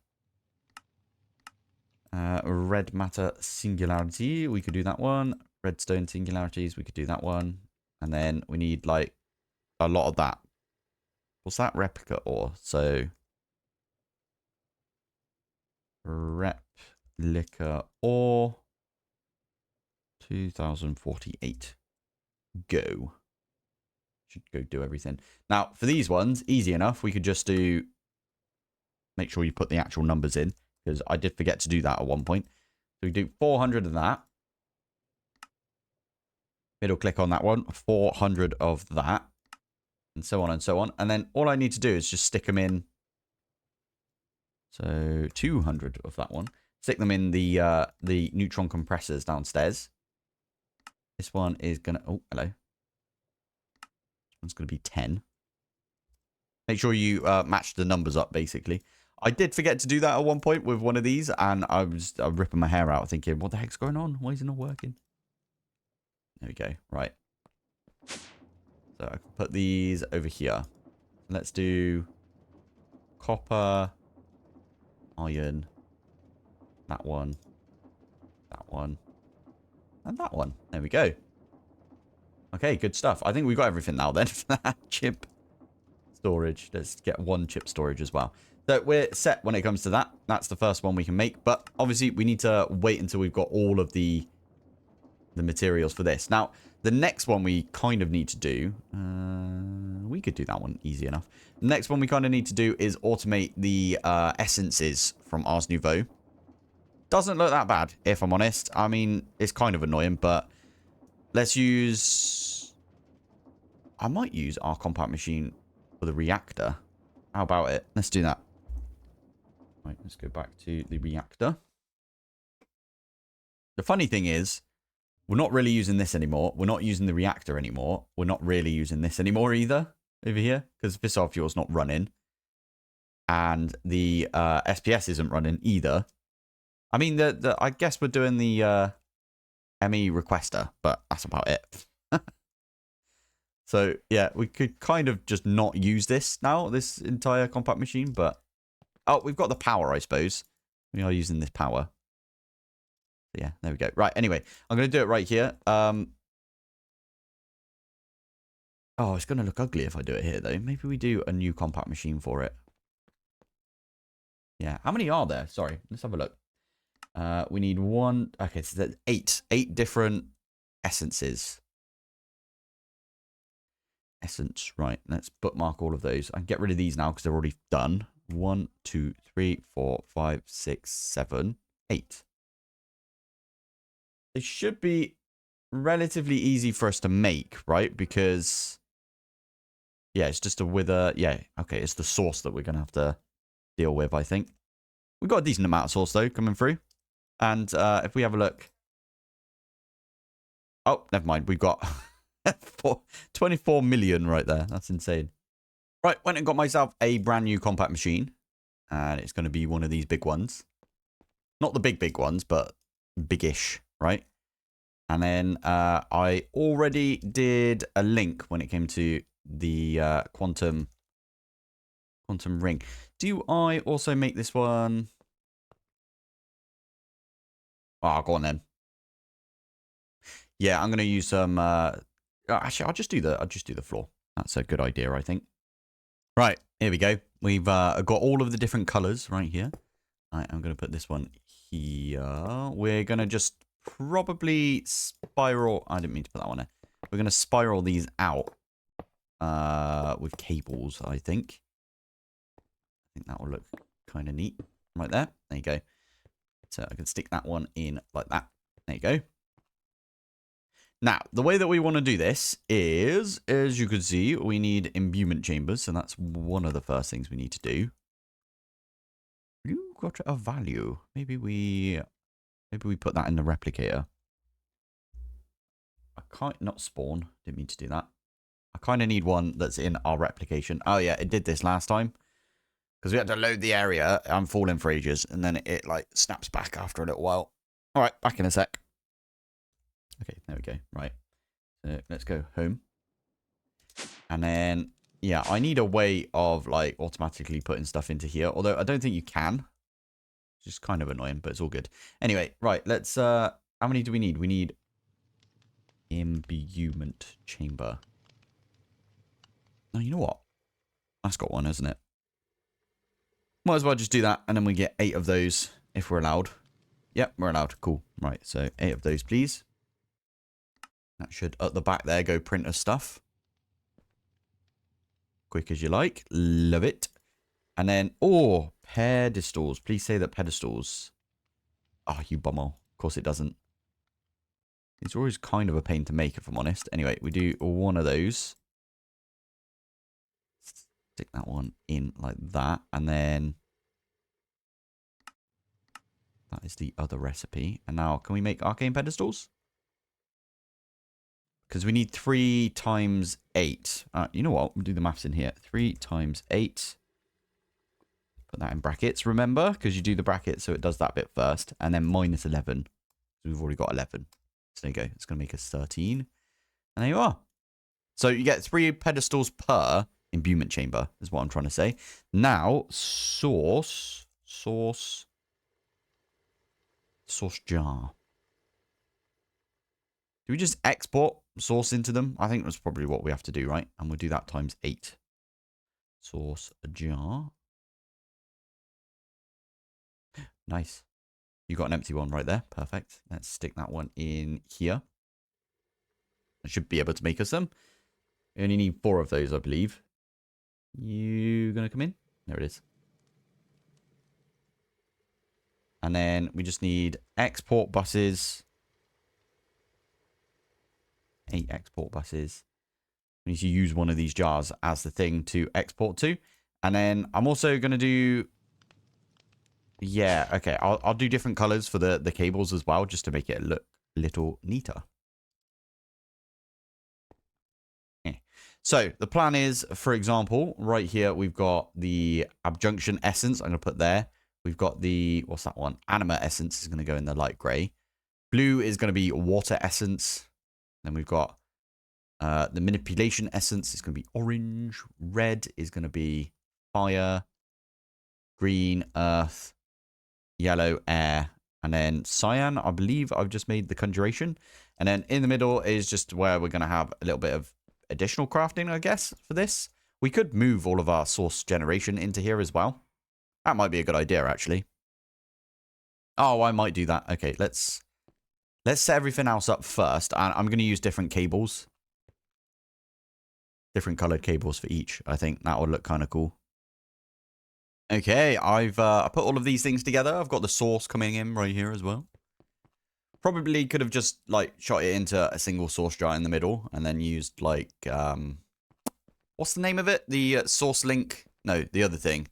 Red matter singularity, we could do that one. Redstone singularities, we could do that one. And then we need like a lot of that. What's that? Replica ore. So replica ore 2048. Go. Should go do everything. Now, for these ones, easy enough. We could just do... Make sure you put the actual numbers in, because I did forget to do that at one point. So we do 400 of that. Middle click on that one. 400 of that. And so on and so on. And then all I need to do is just stick them in. So 200 of that one. Stick them in the neutron compressors downstairs. This one is going to... Oh, hello. This one's going to be 10. Make sure you match the numbers up, basically. I did forget to do that at one point with one of these, and I was ripping my hair out thinking, what the heck's going on? Why is it not working? There we go. Right. So I can put these over here. Let's do copper, iron, that one, and that one. There we go. Okay, good stuff. I think we got everything now then for that chip storage. Let's get one chip storage as well. So we're set when it comes to that. That's the first one we can make. But obviously we need to wait until we've got all of the materials for this. Now, the next one we kind of need to do... we could do that one easy enough. The next one we kind of need to do is automate the essences from Ars Nouveau. Doesn't look that bad, if I'm honest. I mean, it's kind of annoying, but let's use... I might use our compact machine for the reactor. How about it? Let's do that. Right, let's go back to the reactor. The funny thing is, we're not really using this anymore. We're not using the reactor anymore. We're not really using this anymore either over here, because fissile fuel's not running. And the SPS isn't running either. I mean, I guess we're doing the ME requester, but that's about it. So, yeah, we could kind of just not use this now, this entire compact machine, but... Oh, we've got the power, I suppose. We are using this power. Yeah, there we go. Right, anyway, I'm going to do it right here. Oh, it's going to look ugly if I do it here, though. Maybe we do a new compact machine for it. Yeah, how many are there? Sorry, let's have a look. We need one... Okay, so there's 8. 8 different essences. Essence, right. Let's bookmark all of those. I can get rid of these now because they're already done. 1, 2, 3, 4, 5, 6, 7, 8. They should be relatively easy for us to make, right? Because, yeah, it's just a wither. Yeah, okay, it's the source that we're going to have to deal with, I think. We've got a decent amount of source, though, coming through. And if we have a look... Oh, never mind. We've got 24 million right there. That's insane. Right, went and got myself a brand new compact machine. And it's going to be one of these big ones. Not the big ones, but biggish, right? And then I already did a link when it came to the quantum ring. Do I also make this one? Oh, go on then. Yeah, I'm going to use some... actually, I'll just do the floor. That's a good idea, I think. Right, here we go. We've got all of the different colors right here. I'm going to put this one here. We're going to just probably spiral... I didn't mean to put that one there. We're going to spiral these out with cables, I think. I think that will look kind of neat. right there. There you go. So I can stick that one in like that. There you go. Now, the way that we want to do this is, as you can see, we need imbuement chambers. So that's one of the first things we need to do. You got a value. Maybe we put that in the replicator. I can't, not spawn. Didn't mean to do that. I kind of need one that's in our replication. Oh yeah, it did this last time. Because we had to load the area. I'm falling for ages. And then it like snaps back after a little while. All right, back in a sec. Okay, there we go. Right. So let's go home. And then, yeah, I need a way of like automatically putting stuff into here. Although I don't think you can. It's just kind of annoying, but it's all good. Anyway, right, let's, how many do we need? We need imbuement chamber. Oh, you know what? That's got one, hasn't it? Might as well just do that, and then we get 8 of those if we're allowed. Yep, we're allowed. Cool. Right, so 8 of those, please. That should, at the back there, go print us stuff. Quick as you like. Love it. And then, oh, pedestals. Please say that pedestals. Oh, you bummer. Of course it doesn't. It's always kind of a pain to make, if I'm honest. Anyway, we do one of those. Stick that one in like that. And then that is the other recipe. And now, can we make arcane pedestals? Because we need 3 times 8. You know what? We'll do the maths in here. 3 times 8. Put that in brackets, remember? Because you do the brackets, so it does that bit first. And then minus 11. So we've already got 11. So there you go. It's going to make us 13. And there you are. So you get 3 pedestals per imbuement chamber, is what I'm trying to say. Now, source jar. Do we just export source into them? I think that's probably what we have to do, right? And we'll do that times 8. Source jar. Nice. You got an empty one right there. Perfect. Let's stick that one in here. I should be able to make us some. We only need 4 of those, I believe. You gonna come in? There it is. And then we just need export buses. 8 export buses. We need to use one of these jars as the thing to export to. And then I'm also going to do... Yeah, okay. I'll do different colors for the cables as well, just to make it look a little neater. So the plan is, for example, right here, we've got the abjunction essence. I'm going to put there. We've got the, what's that one? Anima essence is going to go in the light gray. Blue is going to be water essence. Then we've got the manipulation essence is going to be orange. Red is going to be fire. Green, earth. Yellow, air. And then cyan, I believe I've just made the conjuration. And then in the middle is just where we're going to have a little bit of additional crafting, I guess, for this. We could move all of our source generation into here as well. That might be a good idea, actually. Oh, I might do that. Okay, let's set everything else up first. And I'm going to use different cables. Different colored cables for each. I think that would look kind of cool. Okay, I put all of these things together. I've got the source coming in right here as well. Probably could have just like shot it into a single source jar in the middle and then used like what's the name of it? The source link? No, the other thing.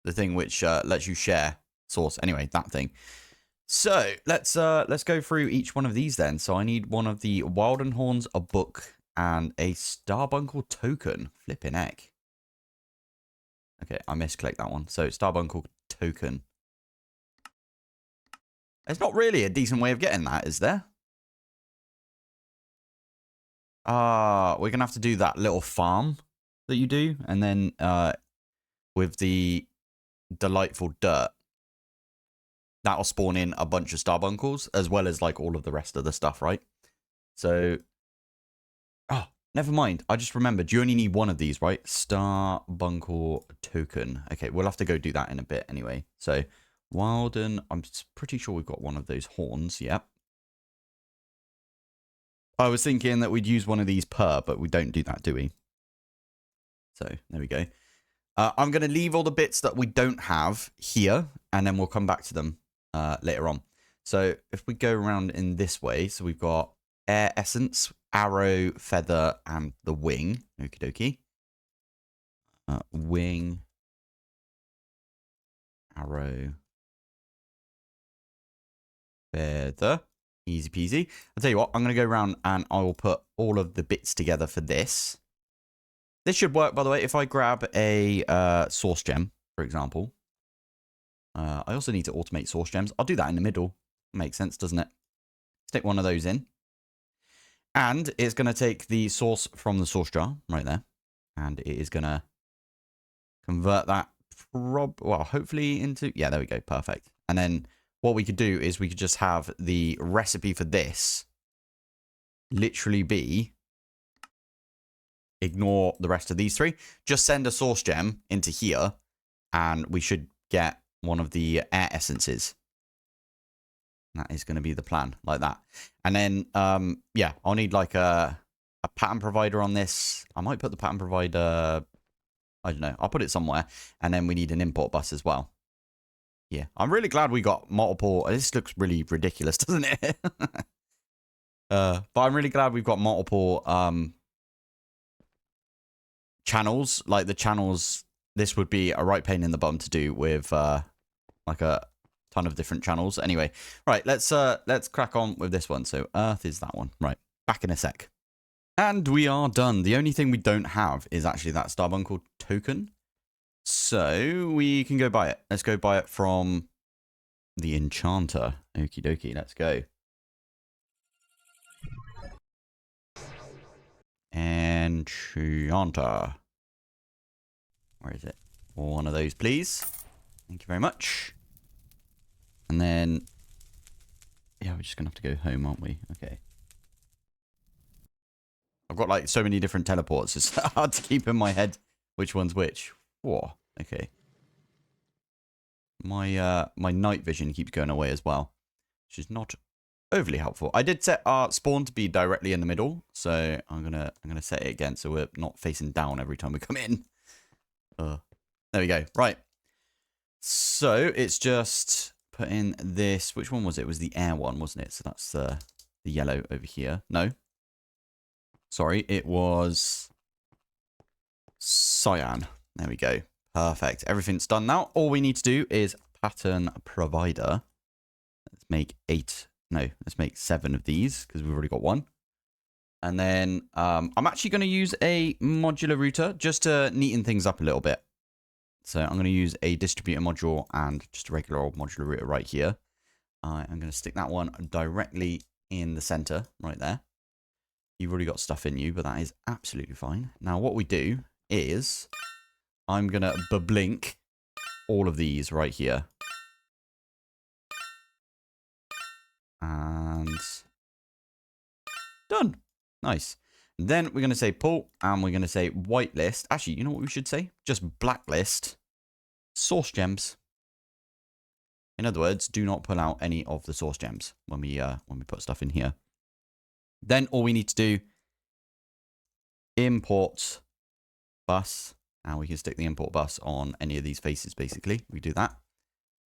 The thing which lets you share source. Anyway, that thing. So let's go through each one of these then. So I need one of the Wildenhorns, a book, and a Starbuncle token. Flipping heck. Okay, I misclicked that one. So Starbuncle token. There's not really a decent way of getting that, is there? We're going to have to do that little farm that you do. And then with the delightful dirt, that'll spawn in a bunch of Starbuncles, as well as like all of the rest of the stuff, right? So, oh, never mind. I just remembered you only need one of these, right? Starbuncle token. Okay, we'll have to go do that in a bit anyway. So, Wilden, I'm pretty sure we've got one of those horns. Yep. I was thinking that we'd use one of these per, but we don't do that, do we? So, there we go. I'm going to leave all the bits that we don't have here, and then we'll come back to them later on. So if we go around in this way, so we've got air essence, arrow, feather, and the wing. Okie dokie. Wing, arrow, feather. Easy peasy. I'll tell you what, I'm going to go around and I will put all of the bits together for this. This should work, by the way, if I grab a source gem, for example. I also need to automate source gems. I'll do that in the middle. Makes sense, doesn't it? Stick one of those in. And it's going to take the source from the source jar right there. And it is going to convert that, well, hopefully into... Yeah, there we go. Perfect. And then what we could do is we could just have the recipe for this literally be... Ignore the rest of these three. Just send a source gem into here. And we should get one of the air essences. That is going to be the plan, like that. And then, yeah, I'll need like a pattern provider on this. I might put the pattern provider, I don't know. I'll put it somewhere. And then we need an import bus as well. Yeah, I'm really glad we got multiple. This looks really ridiculous, doesn't it? But I'm really glad we've got multiple channels. Like the channels, this would be a right pain in the bum to do with like a ton of different channels. Anyway, right, let's crack on with this one. So Earth is that one. Right, back in a sec. And we are done. The only thing we don't have is actually that Starbuncle token. So we can go buy it. Let's go buy it from the Enchanter. Okie dokie, let's go. Enchanter. Where is it? One of those, please. Thank you very much. And then, yeah, we're just going to have to go home, aren't we? Okay. I've got like so many different teleports. It's hard to keep in my head which one's which. Whoa. Okay. My night vision keeps going away as well, which is not overly helpful. I did set our spawn to be directly in the middle, so I'm gonna set it again so we're not facing down every time we come in. There we go. Right. So it's just put in this. Which one was it? It was the air one, wasn't it? So that's the yellow over here. No. Sorry, it was cyan. There we go. Perfect. Everything's done now. All we need to do is pattern provider. Let's make 8. No, let's make 7 of these because we've already got one. And then I'm actually going to use a modular router just to neaten things up a little bit. So I'm going to use a distributor module and just a regular old modular router right here. I'm going to stick that one directly in the center right there. You've already got stuff in you, but that is absolutely fine. Now what we do is I'm going to blink all of these right here. And done. Nice. And then we're going to say pull, and we're going to say whitelist. Actually, you know what we should say? Just blacklist source gems. In other words, do not pull out any of the source gems when we put stuff in here. Then all we need to do, import bus. And we can stick the import bus on any of these faces, basically. We do that.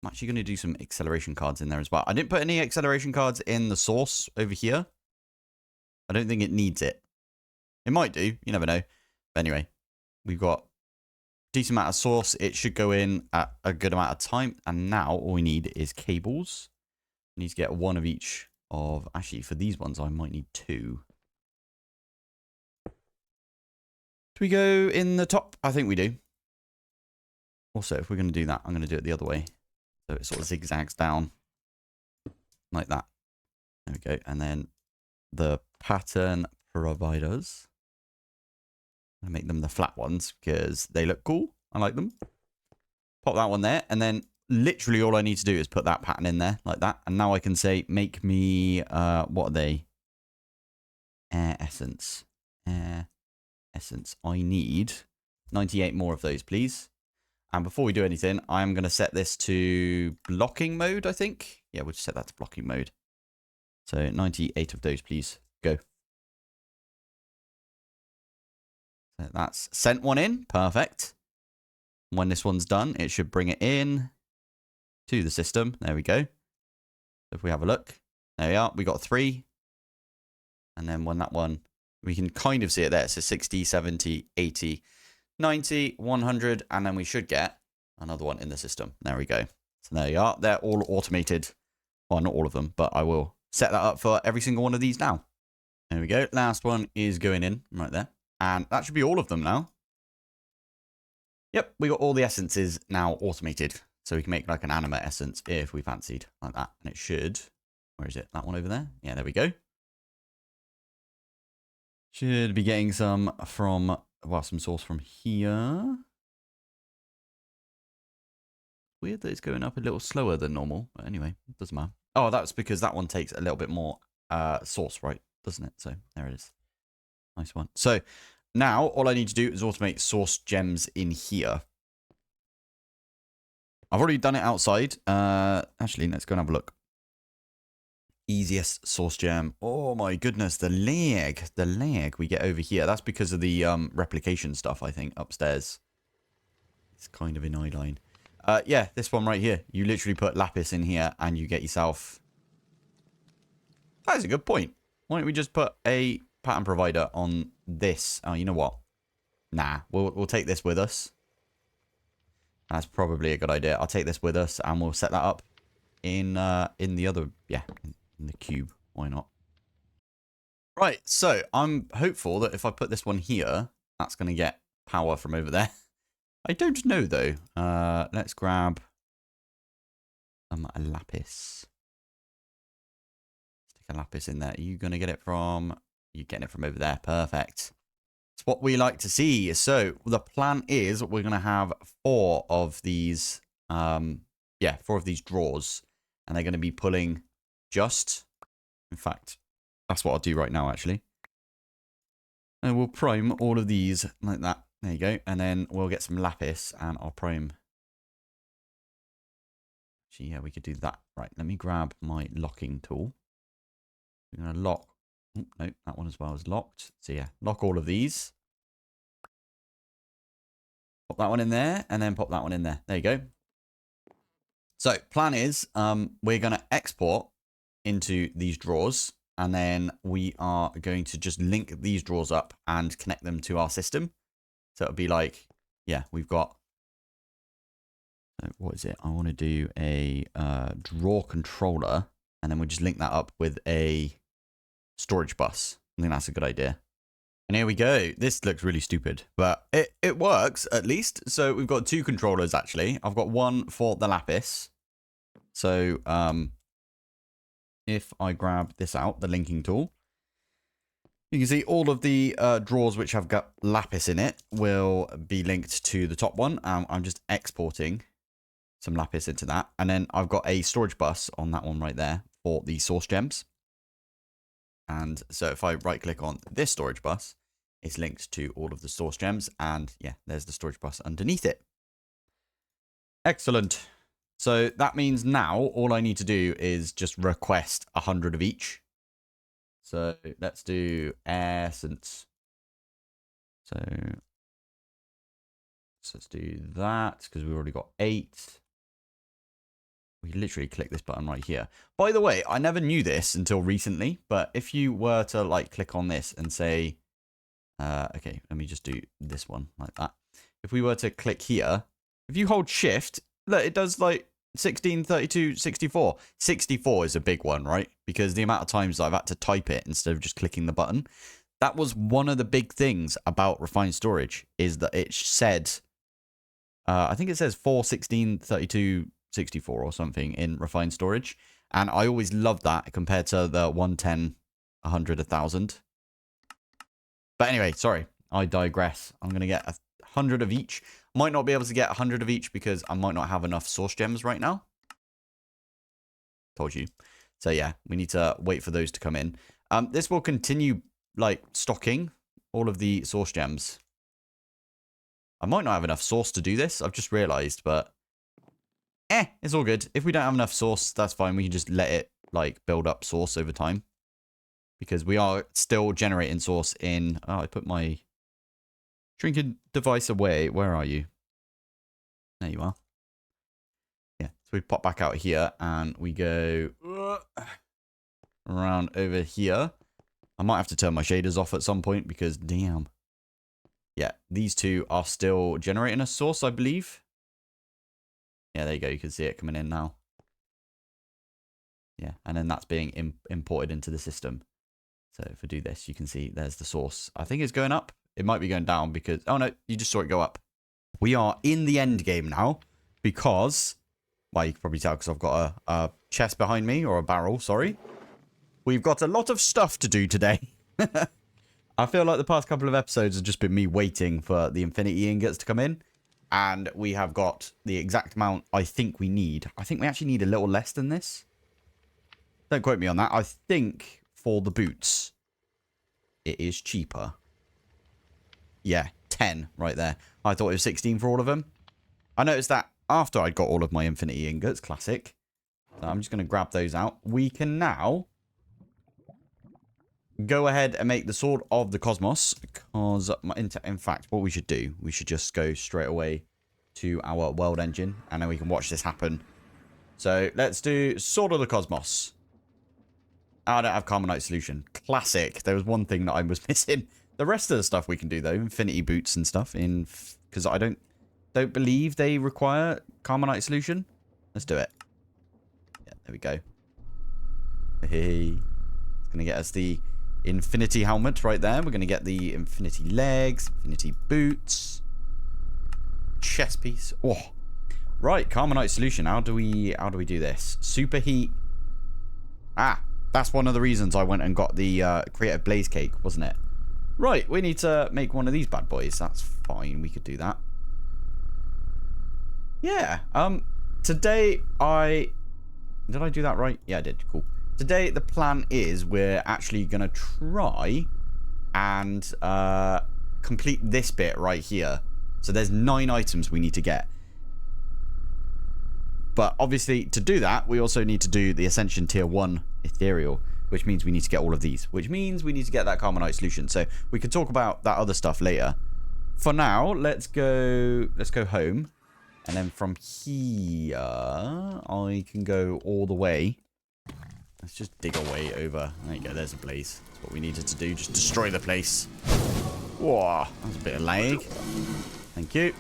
I'm actually going to do some acceleration cards in there as well. I didn't put any acceleration cards in the source over here. I don't think it needs it. It might do. You never know. But anyway, we've got a decent amount of source. It should go in at a good amount of time. And now all we need is cables. We need to get one of each of... Actually, for these ones, I might need 2. Do we go in the top? I think we do. Also, if we're going to do that, I'm going to do it the other way. So it sort of zigzags down. Like that. There we go. And then the pattern providers. I'm going to make them the flat ones because they look cool. I like them. Pop that one there. And then literally all I need to do is put that pattern in there like that. And now I can say, make me, what are they? Air essence. Air essence. I need 98 more of those, please. And before we do anything, I'm going to set this to blocking mode, I think. Yeah, we'll just set that to blocking mode. So 98 of those, please. Go. So that's sent one in. Perfect. When this one's done, it should bring it in. to the system. There we go. If we have a look, there we are. We got 3. And then when that one, we can kind of see it there. So 60, 70, 80, 90, 100. And then we should get another one in the system. There we go. So there you are. They're all automated. Well, not all of them, but I will set that up for every single one of these now. There we go. Last one is going in right there. And that should be all of them now. Yep, we got all the essences now automated. So we can make like an anima essence if we fancied like that. And it should, where is it? That one over there? Yeah, there we go. Should be getting some from, well, some source from here. Weird that it's going up a little slower than normal. But anyway, it doesn't matter. Oh, that's because that one takes a little bit more source, right? Doesn't it? So there it is. Nice one. So now all I need to do is automate source gems in here. I've already done it outside. Actually, let's go and have a look. Easiest source gem. Oh my goodness, the lag we get over here. That's because of the replication stuff, I think, upstairs. It's kind of in eye line. Yeah, this one right here. You literally put lapis in here and you get yourself... That is a good point. Why don't we just put a pattern provider on this? Oh, you know what? Nah, we'll take this with us. That's probably a good idea. I'll take this with us and we'll set that up in the other, yeah, in the cube. Why not? Right, so I'm hopeful that if I put this one here, that's going to get power from over there. I don't know though. Let's grab a lapis. Stick a lapis in there. Are you going to get it from... You're getting it from over there. Perfect. It's what we like to see. So the plan is we're going to have 4 of these, 4 of these drawers, and they're going to be pulling just, in fact, that's what I'll do right now, actually. And we'll prime all of these like that. There you go. And then we'll get some lapis and I'll prime. Actually, yeah, we could do that. Right. Let me grab my locking tool. We're going to lock. Oh, no, that one as well is locked. So yeah, lock all of these. Pop that one in there and then pop that one in there. There you go. So plan is we're going to export into these drawers and then we are going to just link these drawers up and connect them to our system. So it'll be like, yeah, we've got, what is it? I want to do a drawer controller and then we'll just link that up with a storage bus. I think that's a good idea. And here we go. This looks really stupid, but it works at least. So we've got 2 controllers actually. I've got one for the lapis. So if I grab this out, the linking tool, you can see all of the drawers which have got lapis in it will be linked to the top one. I'm just exporting some lapis into that. And then I've got a storage bus on that one right there for the source gems. And so if I right click on this storage bus, it's linked to all of the source gems. And yeah, there's the storage bus underneath it. Excellent. So that means now all I need to do is just request 100 of each. So let's do essence. So let's do that because we've already got 8. We literally click this button right here. By the way, I never knew this until recently, but if you were to like click on this and say, okay, let me just do this one like that. If we were to click here, if you hold shift, look, it does like 16, 32, 64. 64 is a big one, right? Because the amount of times I've had to type it instead of just clicking the button. That was one of the big things about refined storage is that it said, I think it says 4, 16, 32, 64 or something in refined storage. And I always loved that compared to the 110, 100, 1000. But anyway, sorry, I digress. I'm going to get 100 of each. Might not be able to get 100 of each because I might not have enough source gems right now. Told you. So yeah, we need to wait for those to come in. This will continue like stocking all of the source gems. I might not have enough source to do this. I've just realized, but it's all good. If we don't have enough source, that's fine. We can just let it like build up source over time. Because we are still generating source in... Oh, I put my shrinking device away. Where are you? There you are. Yeah, So we pop back out here and we go around over here. I might have to turn my shaders off at some point because damn. Yeah, these two are still generating a source, I believe. Yeah, there you go. You can see it coming in now. Yeah, and then that's being imported into the system. So if I do this, you can see there's the source. I think it's going up. It might be going down because... Oh, no, you just saw it go up. We are in the end game now because... Well, you can probably tell because I've got a chest behind me, or a barrel, sorry. We've got a lot of stuff to do today. I feel like the past couple of episodes have just been me waiting for the infinity ingots to come in. And we have got the exact amount I think we need. I think we actually need a little less than this. Don't quote me on that. I think for the boots, it is cheaper. Yeah, 10 right there. I thought it was 16 for all of them. I noticed that after I'd got all of my infinity ingots, classic. So I'm just going to grab those out. We can now go ahead and make the Sword of the Cosmos. Because, in fact, what we should do, we should just go straight away to our world engine. And then we can watch this happen. So let's do Sword of the Cosmos. I don't have Carbonite solution. Classic. There was one thing that I was missing. The rest of the stuff we can do, though. Infinity boots and stuff. Because I don't believe they require Carbonite solution. Let's do it. Yeah, there we go. Hey. It's going to get us the infinity helmet right there. We're going to get the infinity legs, infinity boots, chest piece. Oh. Right, Carbonite solution. How do we do this? Superheat. Ah. That's one of the reasons I went and got the creative blaze cake, wasn't it? Right, we need to make one of these bad boys. That's fine. We could do that. Yeah. Today did I do that right? Yeah, I did. Cool. Today the plan is we're actually gonna try and complete this bit right here. So there's 9 items we need to get. But obviously, to do that, we also need to do the Ascension Tier 1 Ethereal, which means we need to get all of these, which means we need to get that Carbonite solution. So we can talk about that other stuff later. For now, let's go home. And then from here, I can go all the way. Let's just dig our way over. There you go, there's a blaze. That's what we needed to do, just destroy the place. Whoa, that was a bit of lag. Thank you.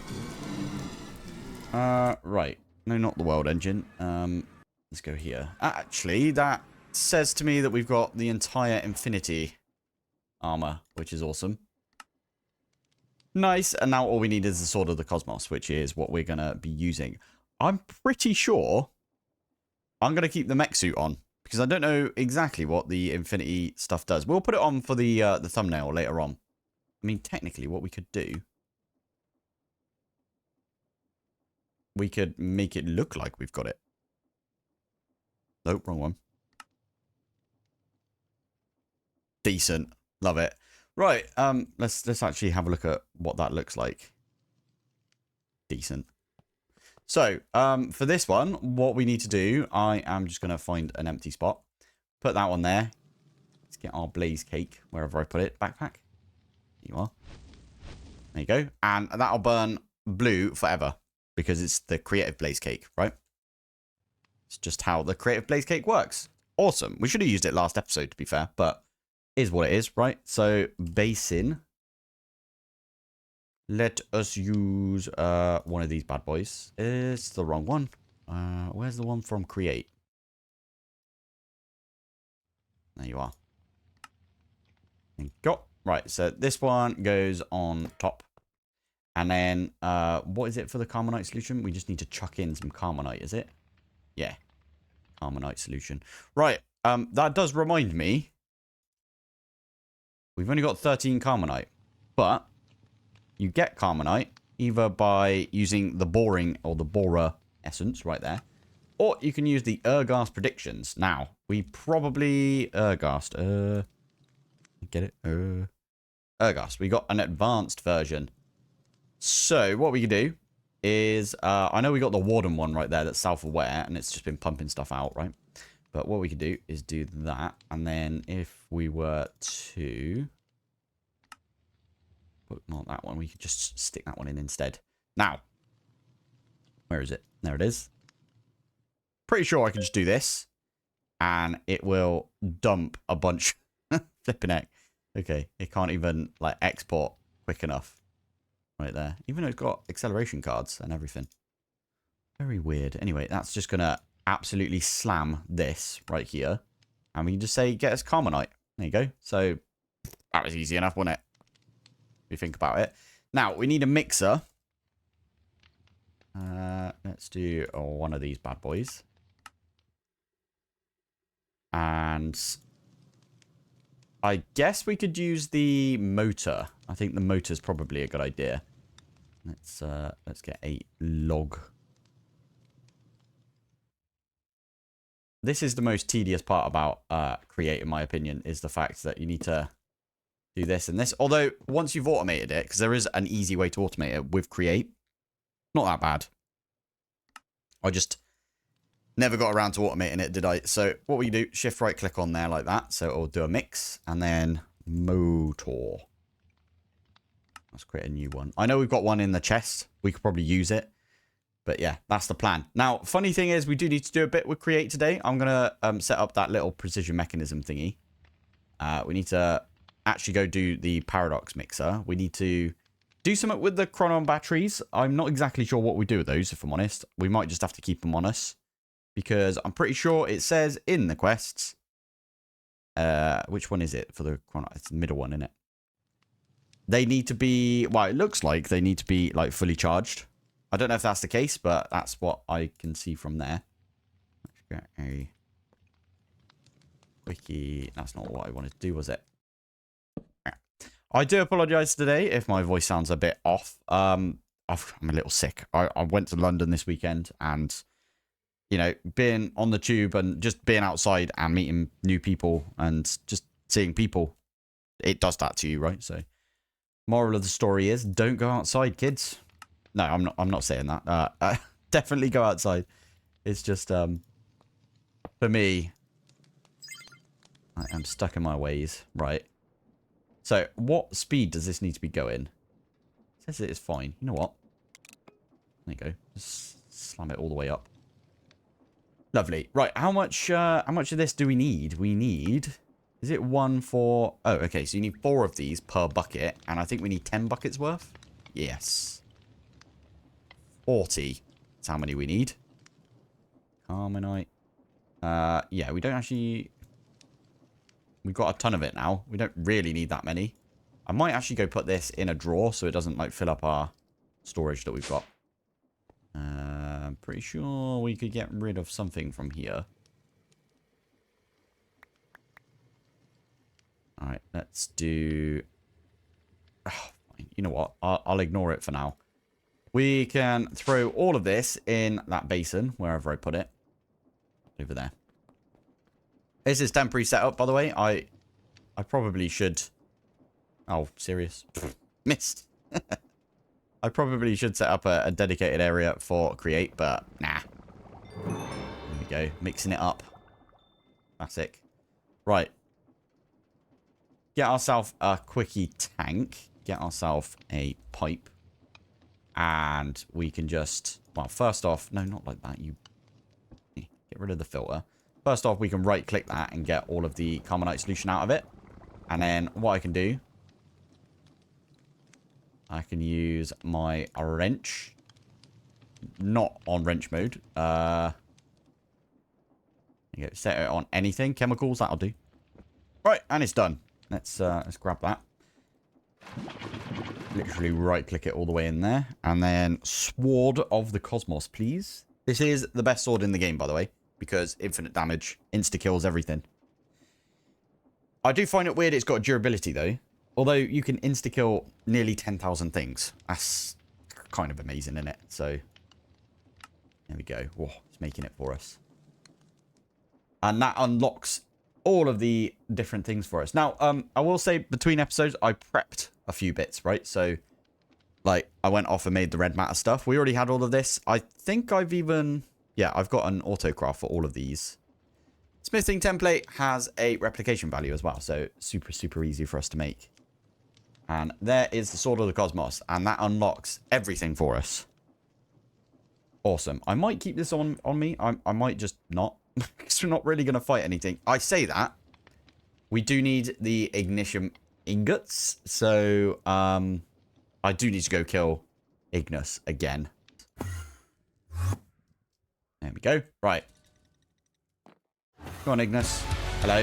Right. No, not the world engine. Let's go here. Actually, that says to me that we've got the entire infinity armor, which is awesome. Nice. And now all we need is the Sword of the Cosmos, which is what we're going to be using. I'm pretty sure I'm going to keep the mech suit on because I don't know exactly what the infinity stuff does. We'll put it on for the thumbnail later on. I mean, technically, what we could do, we could make it look like we've got it. Nope, wrong one. Decent. Love it. Right, let's actually have a look at what that looks like. Decent. So, for this one, what we need to do, I am just going to find an empty spot. Put that one there. Let's get our blaze cake, wherever I put it. Backpack. There you are. There you go. And that'll burn blue forever. Because it's the creative blaze cake, right? It's just how the creative blaze cake works. Awesome. We should have used it last episode, to be fair. But is what it is, right? So, basin. Let us use one of these bad boys. It's the wrong one. Where's the one from create? There you are. There you go. Right, so this one goes on top. And then, what is it for the Carbonite solution? We just need to chuck in some Carbonite, is it? Yeah. Carbonite solution. Right, that does remind me. We've only got 13 Carbonite. But you get Carbonite either by using the boring or the borer essence right there. Or you can use the Ergast predictions. Now, we probably... Ergast. Get it? Ergast. We got an advanced version. So, what we can do is, I know we got the Warden one right there that's self-aware, and it's just been pumping stuff out, right? But what we could do is do that, and then if we were to bookmark that one, we could just stick that one in instead. Now, where is it? There it is. pretty sure I can just do this. And it will dump a bunch. Flipping heck. Okay, it can't even, like, export quick enough. Right there. Even though it's got acceleration cards and everything. Very weird. Anyway, that's just going to absolutely slam this right here. And we can just say, get us Carmonite. There you go. So, that was easy enough, wasn't it? If you think about it. Now, we need a mixer. Let's do one of these bad boys. And I guess we could use the motor. I think the motor is probably a good idea. Let's get a log. This is the most tedious part about Create, in my opinion, is the fact that you need to do this and this. Although, once you've automated it, because there is an easy way to automate it with Create, not that bad. I just never got around to automating it, did I? So, what we do, shift right click on there like that. So, it'll do a mix, and then motor. Let's create a new one. I know we've got one in the chest. We could probably use it. But yeah, that's the plan. Now, funny thing is, we do need to do a bit with Create today. I'm going to set up that little precision mechanism thingy. We need to actually go do the paradox mixer. We need to do something with the chronon batteries. I'm not exactly sure what we do with those, if I'm honest. We might just have to keep them on us. Because I'm pretty sure it says in the quests. Which one is it for the chronon? It's the middle one, isn't it? They need to be, well, it looks like they need to be like fully charged. I don't know if that's the case, but that's what I can see from there. Let's get a quickie. That's not what I wanted to do, was it? I do apologize today if my voice sounds a bit off. I'm a little sick. I went to London this weekend and, you know, being on the tube and just being outside and meeting new people and just seeing people, it does that to you, right? So, moral of the story is, don't go outside, kids. No, I'm not saying that. Definitely go outside. It's just, for me, I am stuck in my ways. Right. So, what speed does this need to be going? It says it is fine. You know what? There you go. Just slam it all the way up. Lovely. Right, how much of this do we need? We need... Is it one for... Oh, okay, so you need 4 of these per bucket, and I think we need 10 buckets worth? Yes. 40. That's how many we need. Carmonite. Yeah, we don't actually... We've got a ton of it now. We don't really need that many. I might actually go put this in a drawer so it doesn't, like, fill up our storage that we've got. I'm pretty sure we could get rid of something from here. Alright, let's do... Oh, you know what? I'll ignore it for now. We can throw all of this in that basin, wherever I put it. Over there. This is temporary setup, by the way. I probably should... Oh, serious? Missed. I probably should set up a dedicated area for Create, but nah. There we go. Mixing it up. Classic. Right. Get ourselves a quickie tank. Get ourselves a pipe. And we can just... Well, first off... No, not like that. You get rid of the filter. First off, we can right-click that and get all of the Carmonite solution out of it. And then what I can do... I can use my wrench. Not on wrench mode. There you go. Set it on anything. Chemicals, that'll do. Right, and it's done. Let's grab that. Literally right-click it all the way in there. And then Sword of the Cosmos, please. This is the best sword in the game, by the way. Because infinite damage. Insta-kills everything. I do find it weird it's got durability, though. Although you can insta-kill nearly 10,000 things. That's kind of amazing, isn't it? So, there we go. Whoa, it's making it for us. And that unlocks all of the different things for us. Now, I will say, between episodes, I prepped a few bits, right? So, like, I went off and made the red matter stuff. We already had all of this. I think I've even... Yeah, I've got an autocraft for all of these. Smithing template has a replication value as well. So, super, super easy for us to make. And there is the Sword of the Cosmos. And that unlocks everything for us. Awesome. I might keep this on me. I might just not. Because we're not really going to fight anything. I say that. We do need the ignition ingots. So, I do need to go kill Ignis again. There we go. Right. Go on, Ignis. Hello.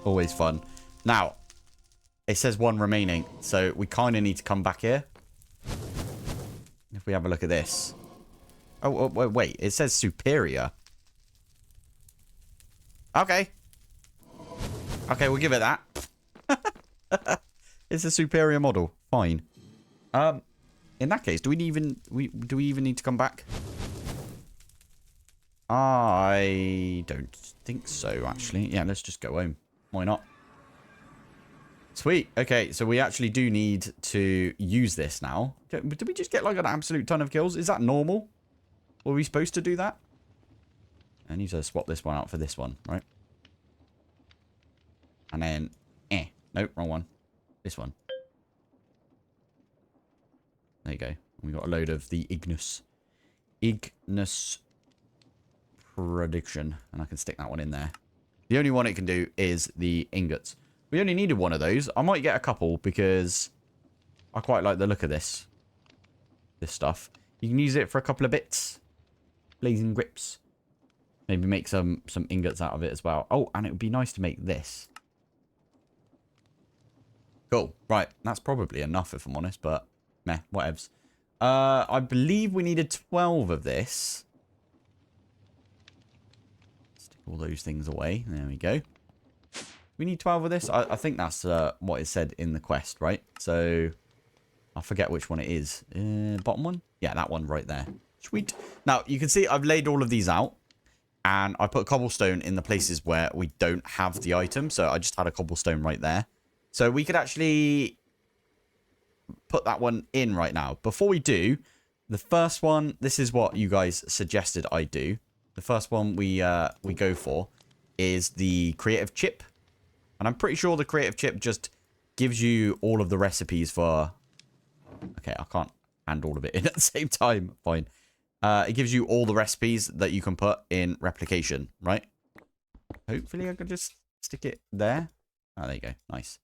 Always fun. Now, it says one remaining, so we kind of need to come back here. If we have a look at this. Oh, wait. It says superior. Okay. Okay, we'll give it that. It's a superior model. Fine. In that case, do we even need to come back? I don't think so, actually. Yeah, let's just go home. Why not? Sweet. Okay, so we actually do need to use this now. Did we just get like an absolute ton of kills? Is that normal? Were we supposed to do that? I need to swap this one out for this one, right? And then, nope, wrong one. This one. There you go. We got a load of the Ignis prediction, and I can stick that one in there. The only one it can do is the ingots. We only needed one of those. I might get a couple because I quite like the look of this stuff. You can use it for a couple of bits. Blazing grips. Maybe make some ingots out of it as well. Oh, and it would be nice to make this. Cool. Right. That's probably enough if I'm honest, but meh, whatevs. I believe we needed 12 of this. Stick all those things away. There we go. We need 12 of this. I think that's what it said in the quest, right? So I forget which one it is. Bottom one? Yeah, that one right there. Sweet. Now, you can see I've laid all of these out. And I put cobblestone in the places where we don't have the item. So I just had a cobblestone right there. So we could actually put that one in right now. Before we do, the first one, this is what you guys suggested I do. The first one we go for is the creative chip. And I'm pretty sure the creative chip just gives you all of the recipes for... Okay, I can't hand all of it in at the same time. Fine. It gives you all the recipes that you can put in replication, right? Hopefully I can just stick it there. Oh, there you go. Nice.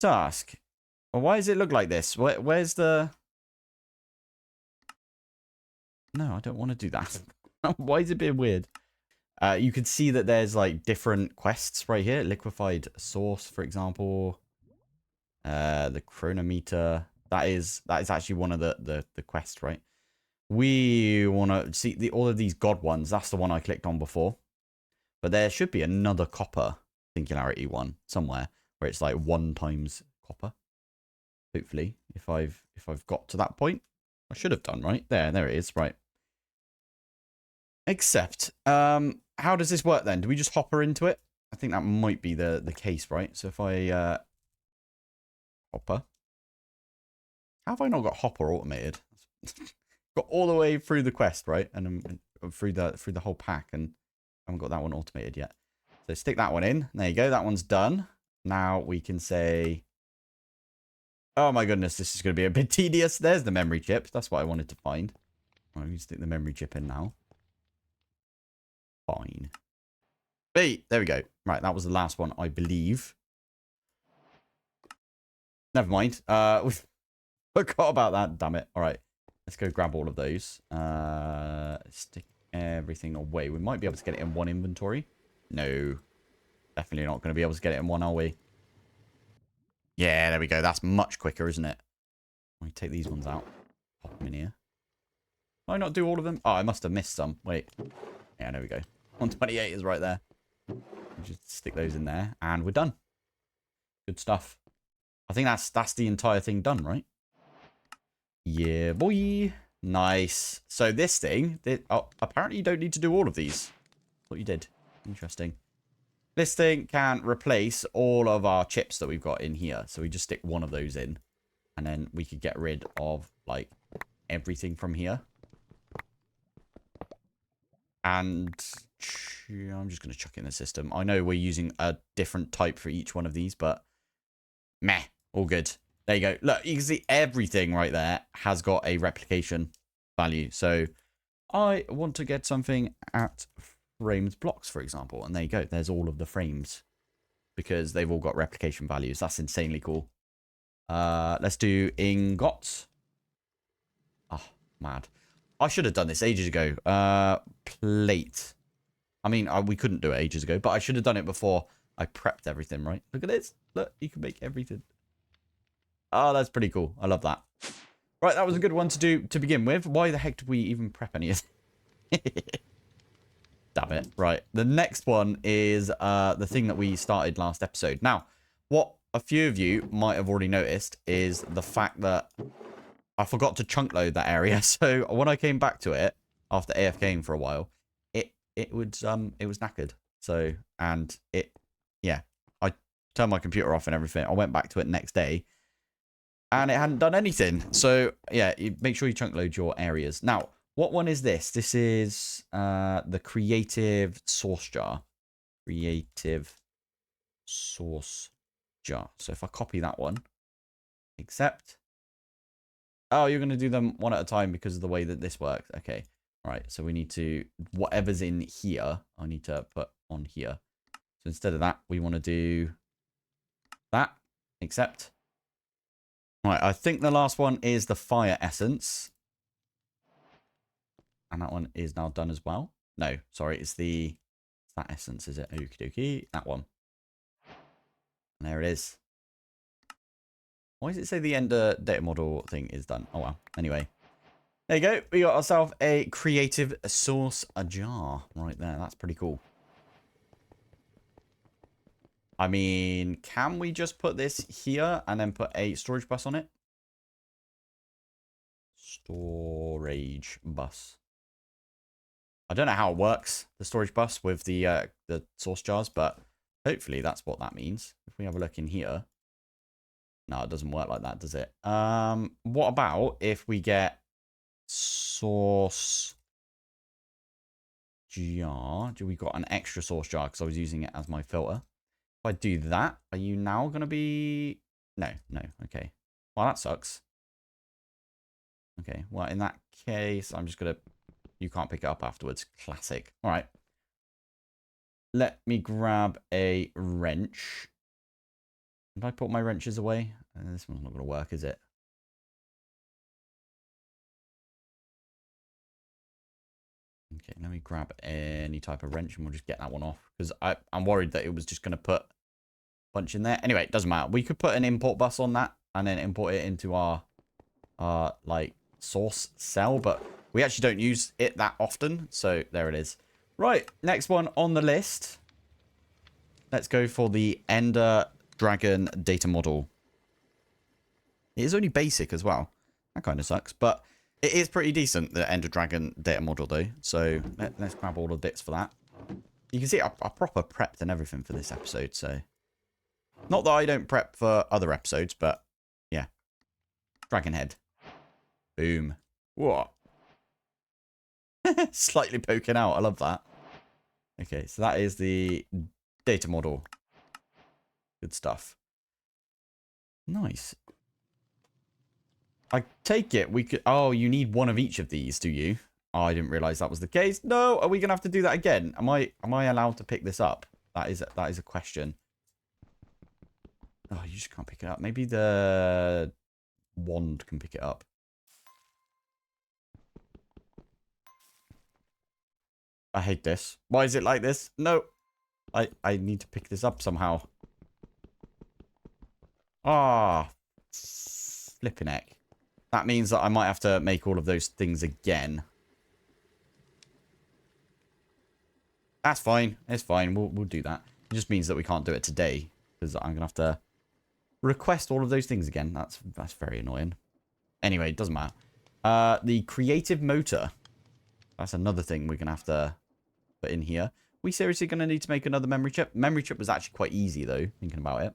Task. Well, why does it look like this? Where's the... No, I don't want to do that. Why is it being weird? You can see that there's like different quests right here. Liquefied source, for example. The chronometer. That is actually one of the quests, right? We want to see all of these god ones. That's the one I clicked on before. But there should be another copper singularity one somewhere where it's like 1 times copper. Hopefully, if I've got to that point, I should have done, right? There it is, right. Except, how does this work then? Do we just hopper into it? I think that might be the case, right? So if I hopper. How have I not got hopper automated? Got all the way through the quest, right? And through the whole pack, and I haven't got that one automated yet. So stick that one in. There you go. That one's done. Now we can say, oh my goodness, this is going to be a bit tedious. There's the memory chip. That's what I wanted to find. I'm going to stick the memory chip in now. Fine. Hey, there we go. Right, that was the last one, I believe. Never mind. We forgot about that. Damn it. All right. Let's go grab all of those. Stick everything away. We might be able to get it in one inventory. No. Definitely not going to be able to get it in one, are we? Yeah, there we go. That's much quicker, isn't it? Let me take these ones out. Pop them in here. Did I not do all of them? Oh, I must have missed some. Wait. Yeah, there we go. 128 is right there. Just stick those in there. And we're done. Good stuff. I think that's the entire thing done, right? Yeah, boy. Nice. So this thing, apparently you don't need to do all of these. What you did. Interesting. This thing can replace all of our chips that we've got in here. So we just stick one of those in. And then we could get rid of, like, everything from here. And I'm just going to chuck it in the system. I know we're using a different type for each one of these, but meh, all good. There you go. Look, you can see everything right there has got a replication value. So I want to get something at frames blocks, for example. And there you go. There's all of the frames because they've all got replication values. That's insanely cool. Let's do ingots. Oh, mad. I should have done this ages ago. Plate. I mean, we couldn't do it ages ago, but I should have done it before I prepped everything, right? Look at this. Look, you can make everything. Oh, that's pretty cool. I love that. Right, that was a good one to do to begin with. Why the heck did we even prep any of it? Damn it. Right, the next one is the thing that we started last episode. Now, what a few of you might have already noticed is the fact that I forgot to chunk load that area. So when I came back to it after AFKing for a while, it was knackered. So, and yeah, I turned my computer off and everything. I went back to it next day and it hadn't done anything. So yeah, make sure you chunk load your areas. Now, what one is this? This is the creative source jar. Creative source jar. So if I copy that one, accept. Oh, you're going to do them one at a time because of the way that this works. Okay. All right. So we need to, whatever's in here, I need to put on here. So instead of that, we want to do that. Accept. All right. I think the last one is the fire essence. And that one is now done as well. No, sorry. It's that essence, is it? Okie dokie. That one. And there it is. Why does it say the Ender data model thing is done? Oh, well. Anyway. There you go. We got ourselves a creative source jar right there. That's pretty cool. I mean, can we just put this here and then put a storage bus on it? Storage bus. I don't know how it works, the storage bus with the source jars, but hopefully that's what that means. If we have a look in here. No, it doesn't work like that, does it? What about if we get source jar? Do we got an extra source jar because I was using it as my filter? If I do that, are you now going to be... No. Okay. Well, that sucks. Okay. Well, in that case, I'm just going to... You can't pick it up afterwards. Classic. All right. Let me grab a wrench. Did I put my wrenches away? This one's not going to work, is it? Okay, let me grab any type of wrench and we'll just get that one off. Because I'm worried that it was just going to put a bunch in there. Anyway, it doesn't matter. We could put an import bus on that and then import it into our like source cell. But we actually don't use it that often. So there it is. Right, next one on the list. Let's go for the Ender Dragon data model. It is only basic as well. That kind of sucks. But it is pretty decent, the Ender Dragon data model, though. So let's grab all the bits for that. You can see I proper prepped and everything for this episode. So not that I don't prep for other episodes, but yeah. Dragon head. Boom. What? Slightly poking out. I love that. Okay, so that is the data model. Good stuff. Nice. I take it we could... Oh, you need one of each of these, do you? Oh, I didn't realize that was the case. No, are we going to have to do that again? Am I allowed to pick this up? That is a question. Oh, you just can't pick it up. Maybe the wand can pick it up. I hate this. Why is it like this? No. I need to pick this up somehow. Ah. Flipping heck. That means that I might have to make all of those things again. That's fine. It's fine. We'll do that. It just means that we can't do it today. Because I'm going to have to request all of those things again. That's very annoying. Anyway, it doesn't matter. The creative motor. That's another thing we're going to have to put in here. We seriously going to need to make another memory chip? Memory chip was actually quite easy, though, thinking about it.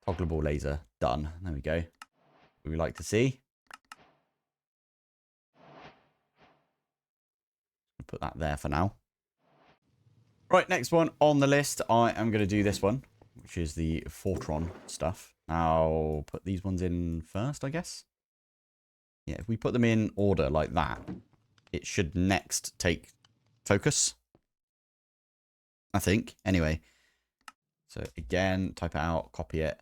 Toggleable laser. Done. There we go. We like to see. Put that there for now. Right, next one on the list. I am going to do this one, which is the Fortron stuff. I'll put these ones in first, I guess. Yeah, if we put them in order like that, it should next take focus. I think. Anyway. So again, type it out, copy it,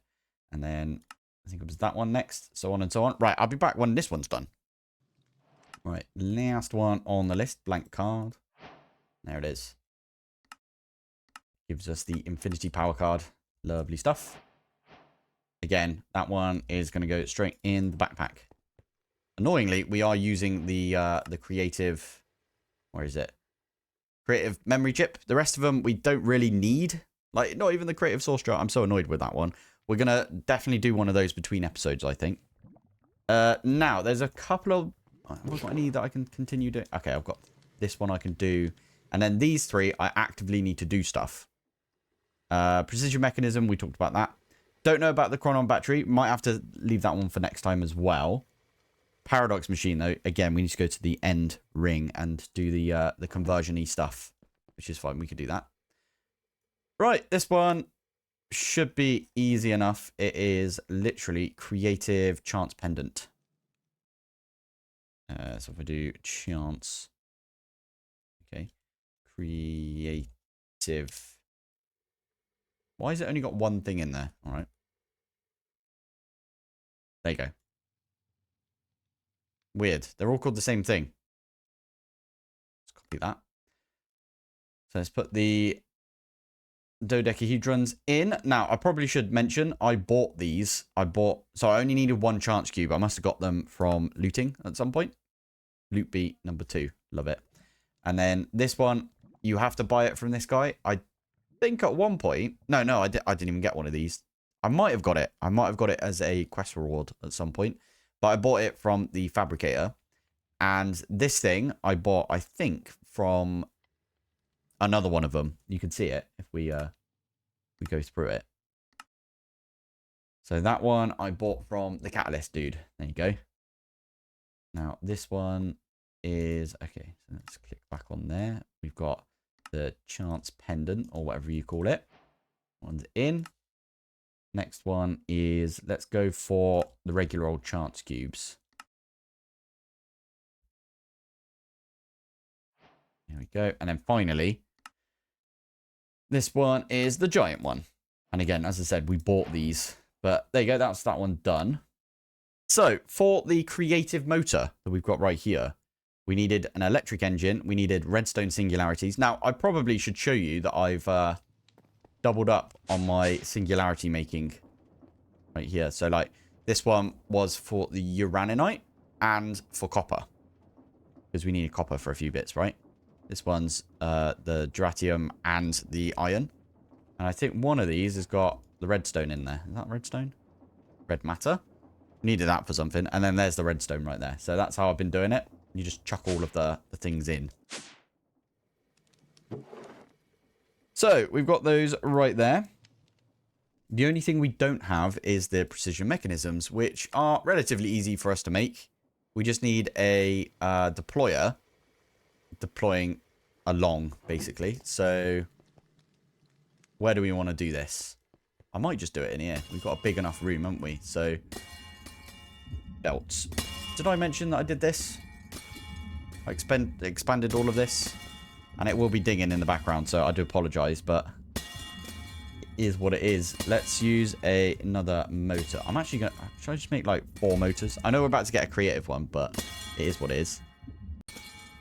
and then I think it was that one next, so on and so on. Right, I'll be back when this one's done. Right, last one on the list, blank card. There it is. Gives us the Infinity Power card. Lovely stuff. Again, that one is going to go straight in the backpack. Annoyingly, we are using the creative... Where is it? Creative memory chip. The rest of them we don't really need. Like, not even the creative source jar. I'm so annoyed with that one. We're going to definitely do one of those between episodes, I think. Now, there's a couple of... Have I got any that I can continue doing? Okay, I've got this one I can do. And then these three, I actively need to do stuff. Precision mechanism, we talked about that. Don't know about the chronon battery. Might have to leave that one for next time as well. Paradox machine, though. Again, we need to go to the end ring and do the conversion-y stuff. Which is fine. We could do that. Right, this one should be easy enough. It is literally creative chance pendant. So if I do chance, okay, creative. Why has it only got one thing in there? All right. There you go. Weird. They're all called the same thing. Let's copy that. So let's put the dodecahedrons in. Now, I probably should mention, I bought these. So I only needed one chance cube. I must have got them from looting at some point. Loot beat number 2. Love it. And then this one, you have to buy it from this guy. I think at one point... No, I didn't even get one of these. I might have got it. I might have got it as a quest reward at some point. But I bought it from the fabricator. And this thing, I bought, I think, from another one of them. You can see it if we go through it. So that one I bought from the catalyst dude. There you go. Now this one is... Okay, so let's click back on there. We've got the chance pendant, or whatever you call it. One's in. Next one is... Let's go for the regular old chance cubes. There we go. And then finally, this one is the giant one. And again, as I said, we bought these. But there you go. That's that one done. So, for the creative motor that we've got right here, we needed an electric engine. We needed redstone singularities. Now, I probably should show you that I've doubled up on my singularity making right here. So, like, this one was for the uraninite and for copper. Because we needed copper for a few bits, right? This one's the duratium and the iron. And I think one of these has got the redstone in there. Is that redstone? Red matter. Needed that for something. And then there's the redstone right there. So that's how I've been doing it. You just chuck all of the things in. So we've got those right there. The only thing we don't have is the precision mechanisms, which are relatively easy for us to make. We just need a deployer deploying along, basically. So where do we want to do this? I might just do it in here. We've got a big enough room, haven't we? So belts. Did I mention that I did this? I expanded all of this. And it will be dinging in the background, so I do apologize, but it is what it is. Let's use another motor. I'm actually going to... Should I just make like 4 motors? I know we're about to get a creative one, but it is what it is.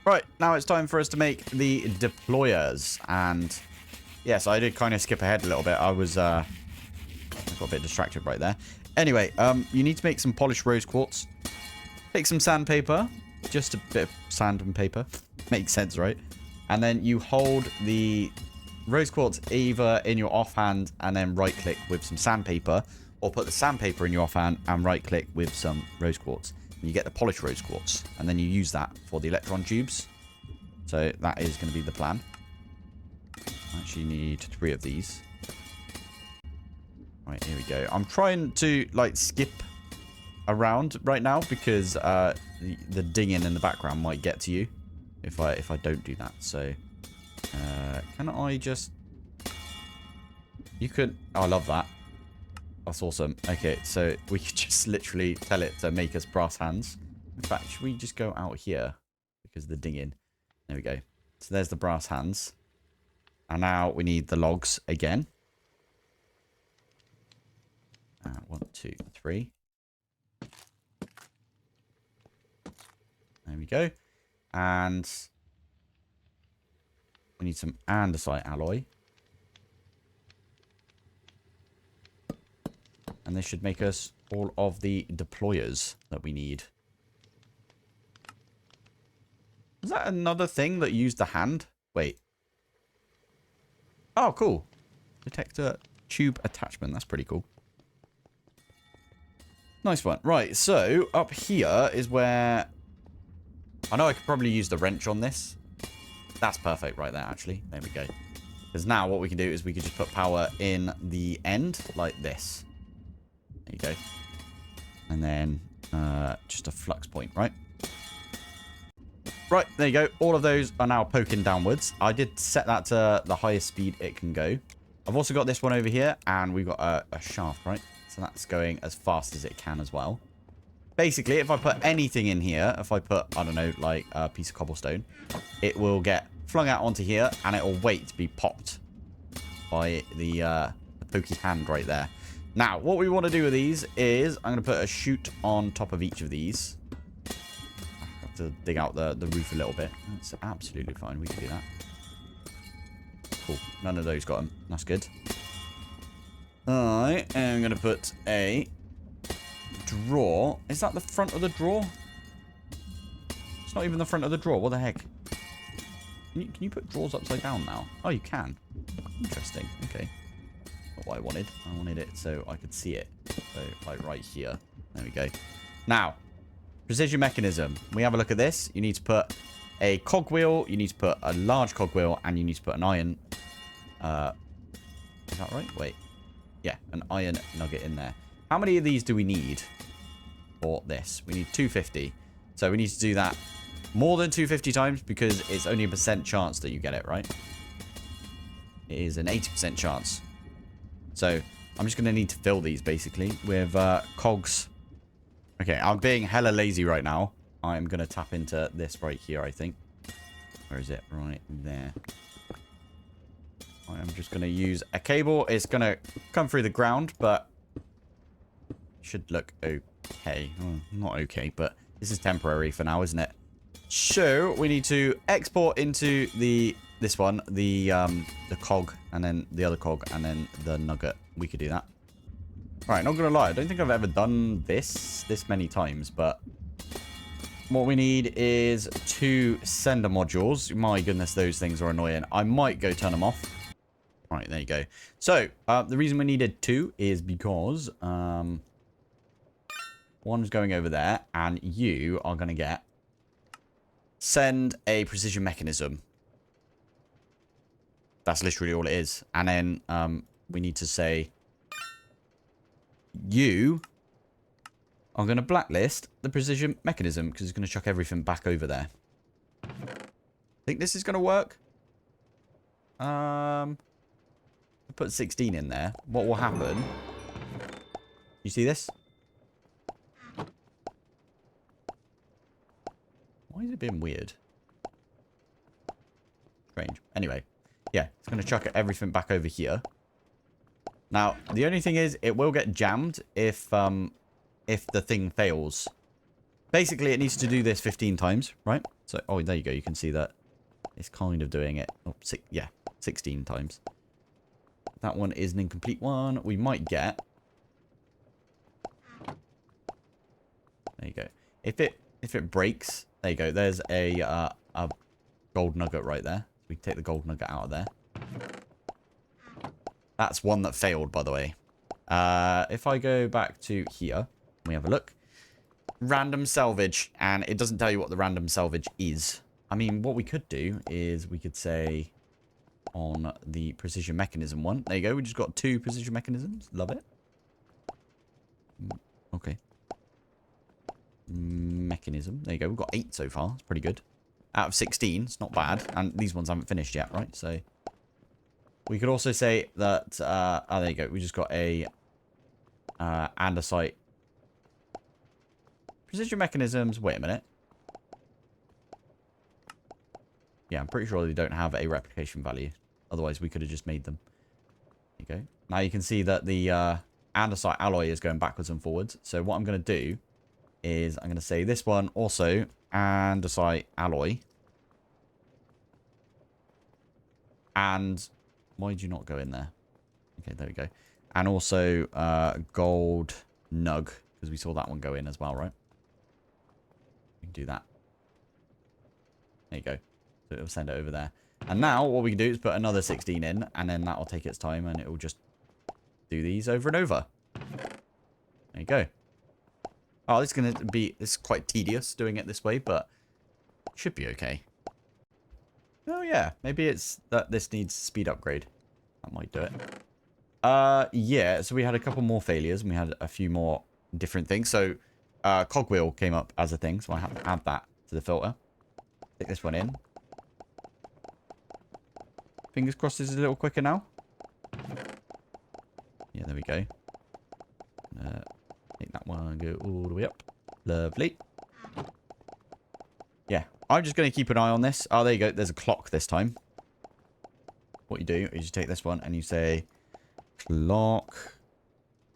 Right, now it's time for us to make the deployers. And yes, I did kind of skip ahead a little bit. I got a bit distracted right there. Anyway, you need to make some polished rose quartz. Take some sandpaper. Just a bit of sand and paper. Makes sense, right? And then you hold the rose quartz either in your offhand and then right click with some sandpaper, or put the sandpaper in your offhand and right click with some rose quartz. And you get the polished rose quartz, and then you use that for the electron tubes. So that is going to be the plan. I actually need 3 of these. Right, here we go. I'm trying to like skip around right now because the dinging in the background might get to you if I don't do that. So Can I just... You could... Oh, I love that. That's awesome. Okay, so we could just literally tell it to make us brass hands. In fact, should we just go out here? Because of the dinging. There we go. So there's the brass hands. And now we need the logs again. 1, 2, 3. There we go. And we need some andesite alloy. And this should make us all of the deployers that we need. Is that another thing that used the hand? Wait. Oh, cool. Detector tube attachment. That's pretty cool. Nice one. Right, so up here is where... I know I could probably use the wrench on this. That's perfect right there, actually. There we go. Because now what we can do is we can just put power in the end like this. There you go. And then just a flux point, right? Right, there you go. All of those are now poking downwards. I did set that to the highest speed it can go. I've also got this one over here, and we've got a shaft, right? So that's going as fast as it can as well. Basically, if I put anything in here, if I put, I don't know, like a piece of cobblestone, it will get flung out onto here, and it will wait to be popped by the pokey hand right there. Now, what we want to do with these is I'm going to put a chute on top of each of these. I have to dig out the roof a little bit. That's absolutely fine. We can do that. Cool. None of those got them. That's good. I am going to put a drawer. Is that the front of the drawer? It's not even the front of the drawer. What the heck? Can you put drawers upside down now? Oh, you can. Interesting. Okay. Not what I wanted. I wanted it so I could see it. So, like right here. There we go. Now, precision mechanism. We have a look at this. You need to put a cogwheel. You need to put a large cogwheel. And you need to put an iron... is that right? Wait. Yeah, an iron nugget in there. How many of these do we need for this? We need 250. So we need to do that more than 250 times because it's only a % chance that you get it, right? It is an 80% chance. So I'm just going to need to fill these basically with cogs. Okay, I'm being hella lazy right now. I'm going to tap into this right here, I think. Where is it? Right there. I'm just going to use a cable. It's going to come through the ground, but should look okay. Well, not okay, but this is temporary for now, isn't it? So we need to export into this one, the cog, and then the other cog, and then the nugget. We could do that. All right, not gonna lie, I don't think I've ever done this many times, but what we need is 2 sender modules. My goodness, those things are annoying. I might go turn them off. All right, there you go. So the reason we needed 2 is because one's going over there, and you are going to send a precision mechanism. That's literally all it is. And then we need to say, you are going to blacklist the precision mechanism because it's going to chuck everything back over there. Think this is going to work? Put 16 in there. What will happen? You see this? Why is it being weird? Strange. Anyway. Yeah, it's going to chuck everything back over here. Now, the only thing is, it will get jammed if the thing fails. Basically, it needs to do this 15 times, right? So, oh, there you go. You can see that it's kind of doing it. Oh, yeah, 16 times. That one is an incomplete one. We might get... There you go. If it breaks... There you go. There's a gold nugget right there. We can take the gold nugget out of there. That's one that failed, by the way. If I go back to here, we have a look. Random salvage. And it doesn't tell you what the random salvage is. I mean, what we could do is we could say on the precision mechanism one. There you go. We just got 2 precision mechanisms. Love it. Okay. Mechanism. There you go. We've got 8 so far. It's pretty good. out of 16. It's not bad. And these ones haven't finished yet, right? So we could also say that, oh, there you go. We just got a andesite. Precision mechanisms. Wait a minute. Yeah, I'm pretty sure they don't have a replication value. Otherwise, we could have just made them. There you go. Now you can see that the andesite alloy is going backwards and forwards. So what I'm going to do is I'm going to say this one also andesite alloy. And why did you not go in there? Okay, there we go. And also gold nug, because we saw that one go in as well, right? We can do that. There you go. So it'll send it over there. And now what we can do is put another 16 in, and then that'll take its time, and it will just do these over and over. There you go. Oh, this is quite tedious doing it this way, but it should be okay. Oh yeah, maybe it's that this needs speed upgrade. That might do it. Yeah, so we had a couple more failures, and we had a few more different things. So cogwheel came up as a thing, so I have to add that to the filter. Stick this one in. Fingers crossed this is a little quicker now. Yeah, there we go. Take that one, go all the way up. Lovely. Yeah, I'm just going to keep an eye on this. Oh, there you go. There's a clock this time. What you do is you take this one and you say clock.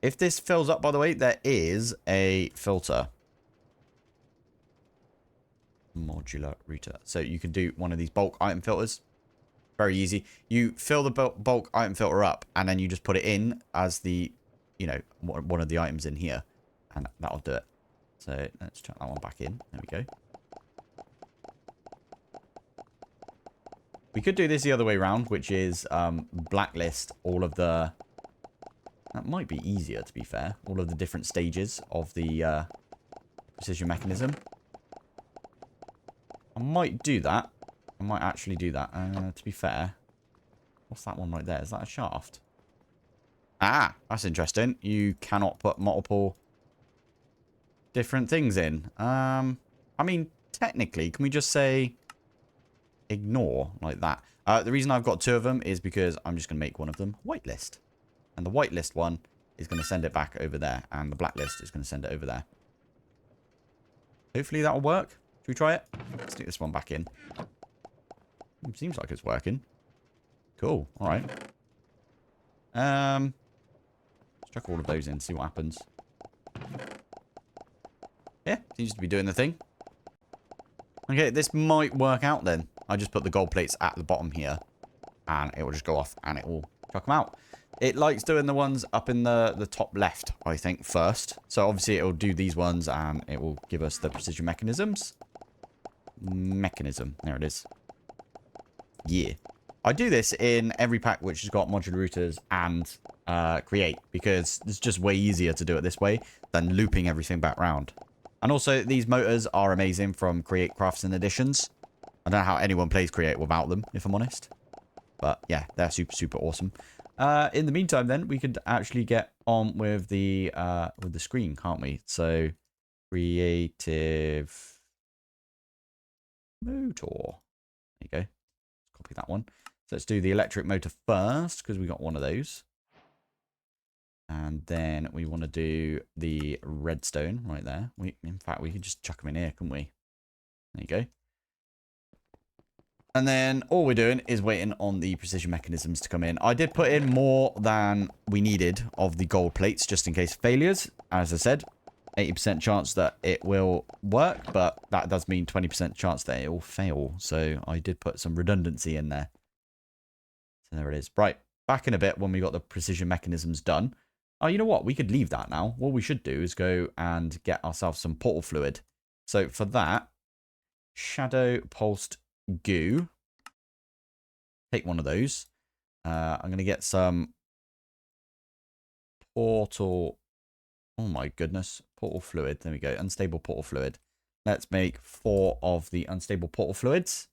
If this fills up, by the way, there is a filter. Modular router. So you can do one of these bulk item filters. Very easy. You fill the bulk item filter up, and then you just put it in as the, you know, one of the items in here, and that'll do it. So let's chuck that one back in. There we go. We could do this the other way around, which is blacklist all of the... That might be easier, to be fair. All of the different stages of the precision mechanism. I might do that. I might actually do that. To be fair, what's that one right there? Is that a shaft? Ah, that's interesting. You cannot put multiple different things in. I mean, technically, can we just say ignore like that? The reason I've got two of them is because I'm just going to make one of them whitelist. And the whitelist one is going to send it back over there. And the blacklist is going to send it over there. Hopefully that'll work. Should we try it? Let's stick this one back in. Seems like it's working. Cool. All right. Let's chuck all of those in, see what happens. Yeah, seems to be doing the thing. Okay, this might work out then. I just put the gold plates at the bottom here, and it will just go off, and it will chuck them out. It likes doing the ones up in the top left, I think, first. So obviously it will do these ones, and it will give us the precision mechanisms. Mechanism. There it is. Yeah. I do this in every pack which has got modular routers and create, because it's just way easier to do it this way than looping everything back round. And also, these motors are amazing from Create, Crafts, and Additions. I don't know how anyone plays Create without them, if I'm honest. But yeah, they're super, super awesome. In the meantime, then, we could actually get on with the screen, can't we? So, creative motor. There you go. Copy that one. So let's do the electric motor first, because we got one of those. And then we want to do the redstone right there. In fact, we could just chuck them in here, couldn't we? There you go. And then all we're doing is waiting on the precision mechanisms to come in. I did put in more than we needed of the gold plates, just in case failures. As I said, 80% chance that it will work, but that does mean 20% chance that it will fail. So I did put some redundancy in there. So there it is. Right, back in a bit when we got the precision mechanisms done. Oh, you know what? We could leave that now. What we should do is go and get ourselves some portal fluid. So for that, shadow pulsed goo. Take one of those. I'm going to get some portal. Oh my goodness. Portal fluid. There we go. Unstable portal fluid. Let's make 4 of the unstable portal fluids.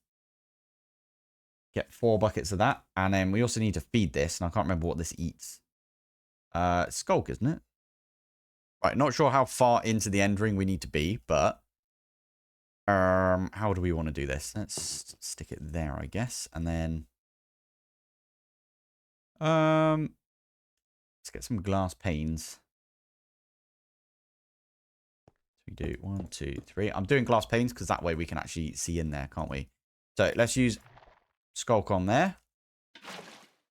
Get 4 buckets of that. And then we also need to feed this. And I can't remember what this eats. Skulk, isn't it? Right, not sure how far into the end ring we need to be, but How do we want to do this? Let's stick it there, I guess. And then let's get some glass panes. We do 1, 2, 3. I'm doing glass panes because that way we can actually see in there, can't we? So let's use Skulk on there.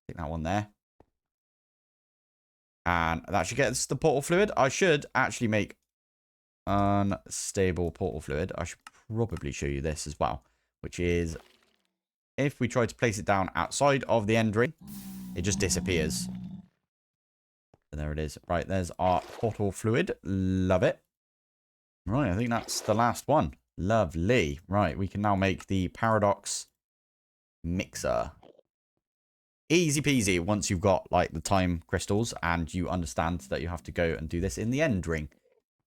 Stick that one there. And that should get us the portal fluid. I should actually make unstable portal fluid. I should probably show you this as well, which is if we try to place it down outside of the end ring, it just disappears. So there it is. Right, there's our portal fluid. Love it. Right, I think that's the last one. Lovely. Right, we can now make the paradox mixer. Easy peasy once you've got like the time crystals and you understand that you have to go and do this in the end ring.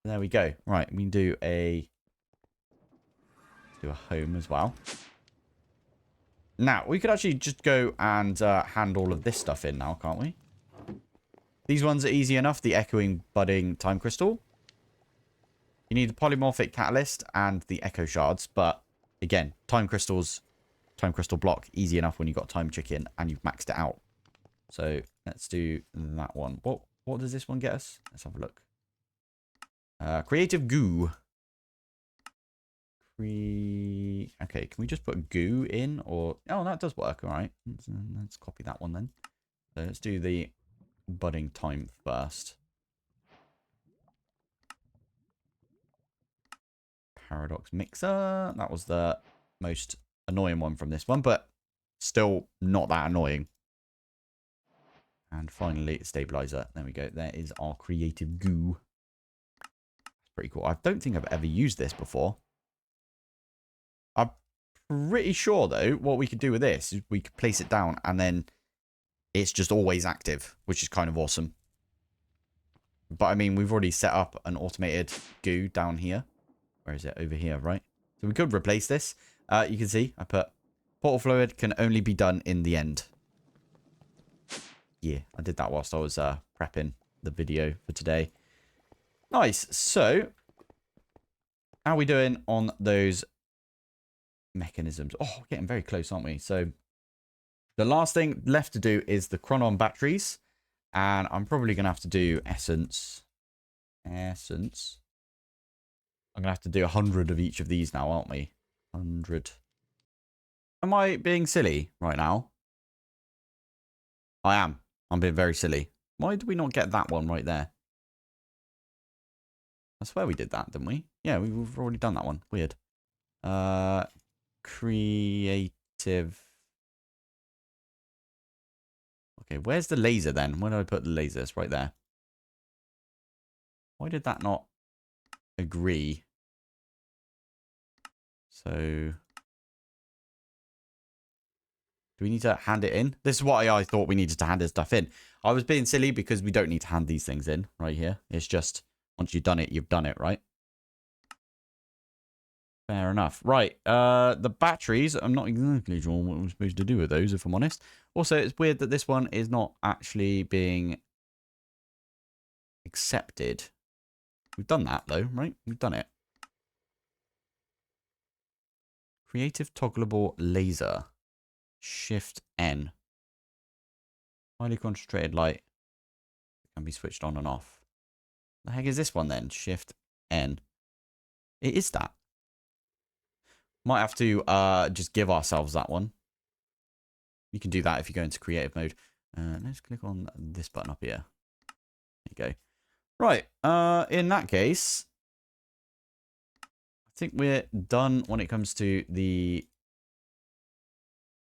There we go. Right, we can do a home as well. Now, we could actually just go and hand all of this stuff in now, can't we? These ones are easy enough. The echoing budding time crystal. You need the polymorphic catalyst and the echo shards. But again, time crystal block, easy enough when you've got time chicken and you've maxed it out. So let's do that one. What does this one get us? Let's have a look. Creative goo. Okay, can we just put goo in? Or oh, that does work. All right, let's copy that one then. So let's do the budding time first. Paradox mixer. That was the most annoying one from this one, but still not that annoying. And finally, stabilizer. There we go. There is our creative goo. It's pretty cool. I don't think I've ever used this before. I'm pretty sure, though, what we could do with this is we could place it down and then it's just always active, which is kind of awesome. But, I mean, we've already set up an automated goo down here. Where is it? Over here, right? So we could replace this. You can see I put portal fluid can only be done in the end. Yeah, I did that whilst I was prepping the video for today. Nice. So, how are we doing on those mechanisms? Oh, we're getting very close, aren't we? So, the last thing left to do is the chronon batteries. And I'm probably going to have to do essence. I'm going to have to do 100 of each of these now, aren't we? 100. Am I being silly right now? I am. I'm being very silly. Why did we not get that one right there? I swear we did that, didn't we? Yeah, we've already done that one. Weird. Creative. Okay, where's the laser then? Where did I put the lasers? Right there. Why did that not agree? So, do we need to hand it in? This is what I thought we needed to hand this stuff in. I was being silly because we don't need to hand these things in right here. It's just once you've done it, you've done it, right? Fair enough. Right, the batteries, I'm not exactly sure what we're supposed to do with those, if I'm honest. Also, it's weird that this one is not actually being accepted. We've done that, though, right? We've done it. Creative toggleable laser. Shift N. Highly concentrated light. Can be switched on and off. The heck is this one then? Shift N. It is that. Might have to just give ourselves that one. You can do that if you go into creative mode. Let's click on this button up here. There you go. Right. In that case, I think we're done when it comes to the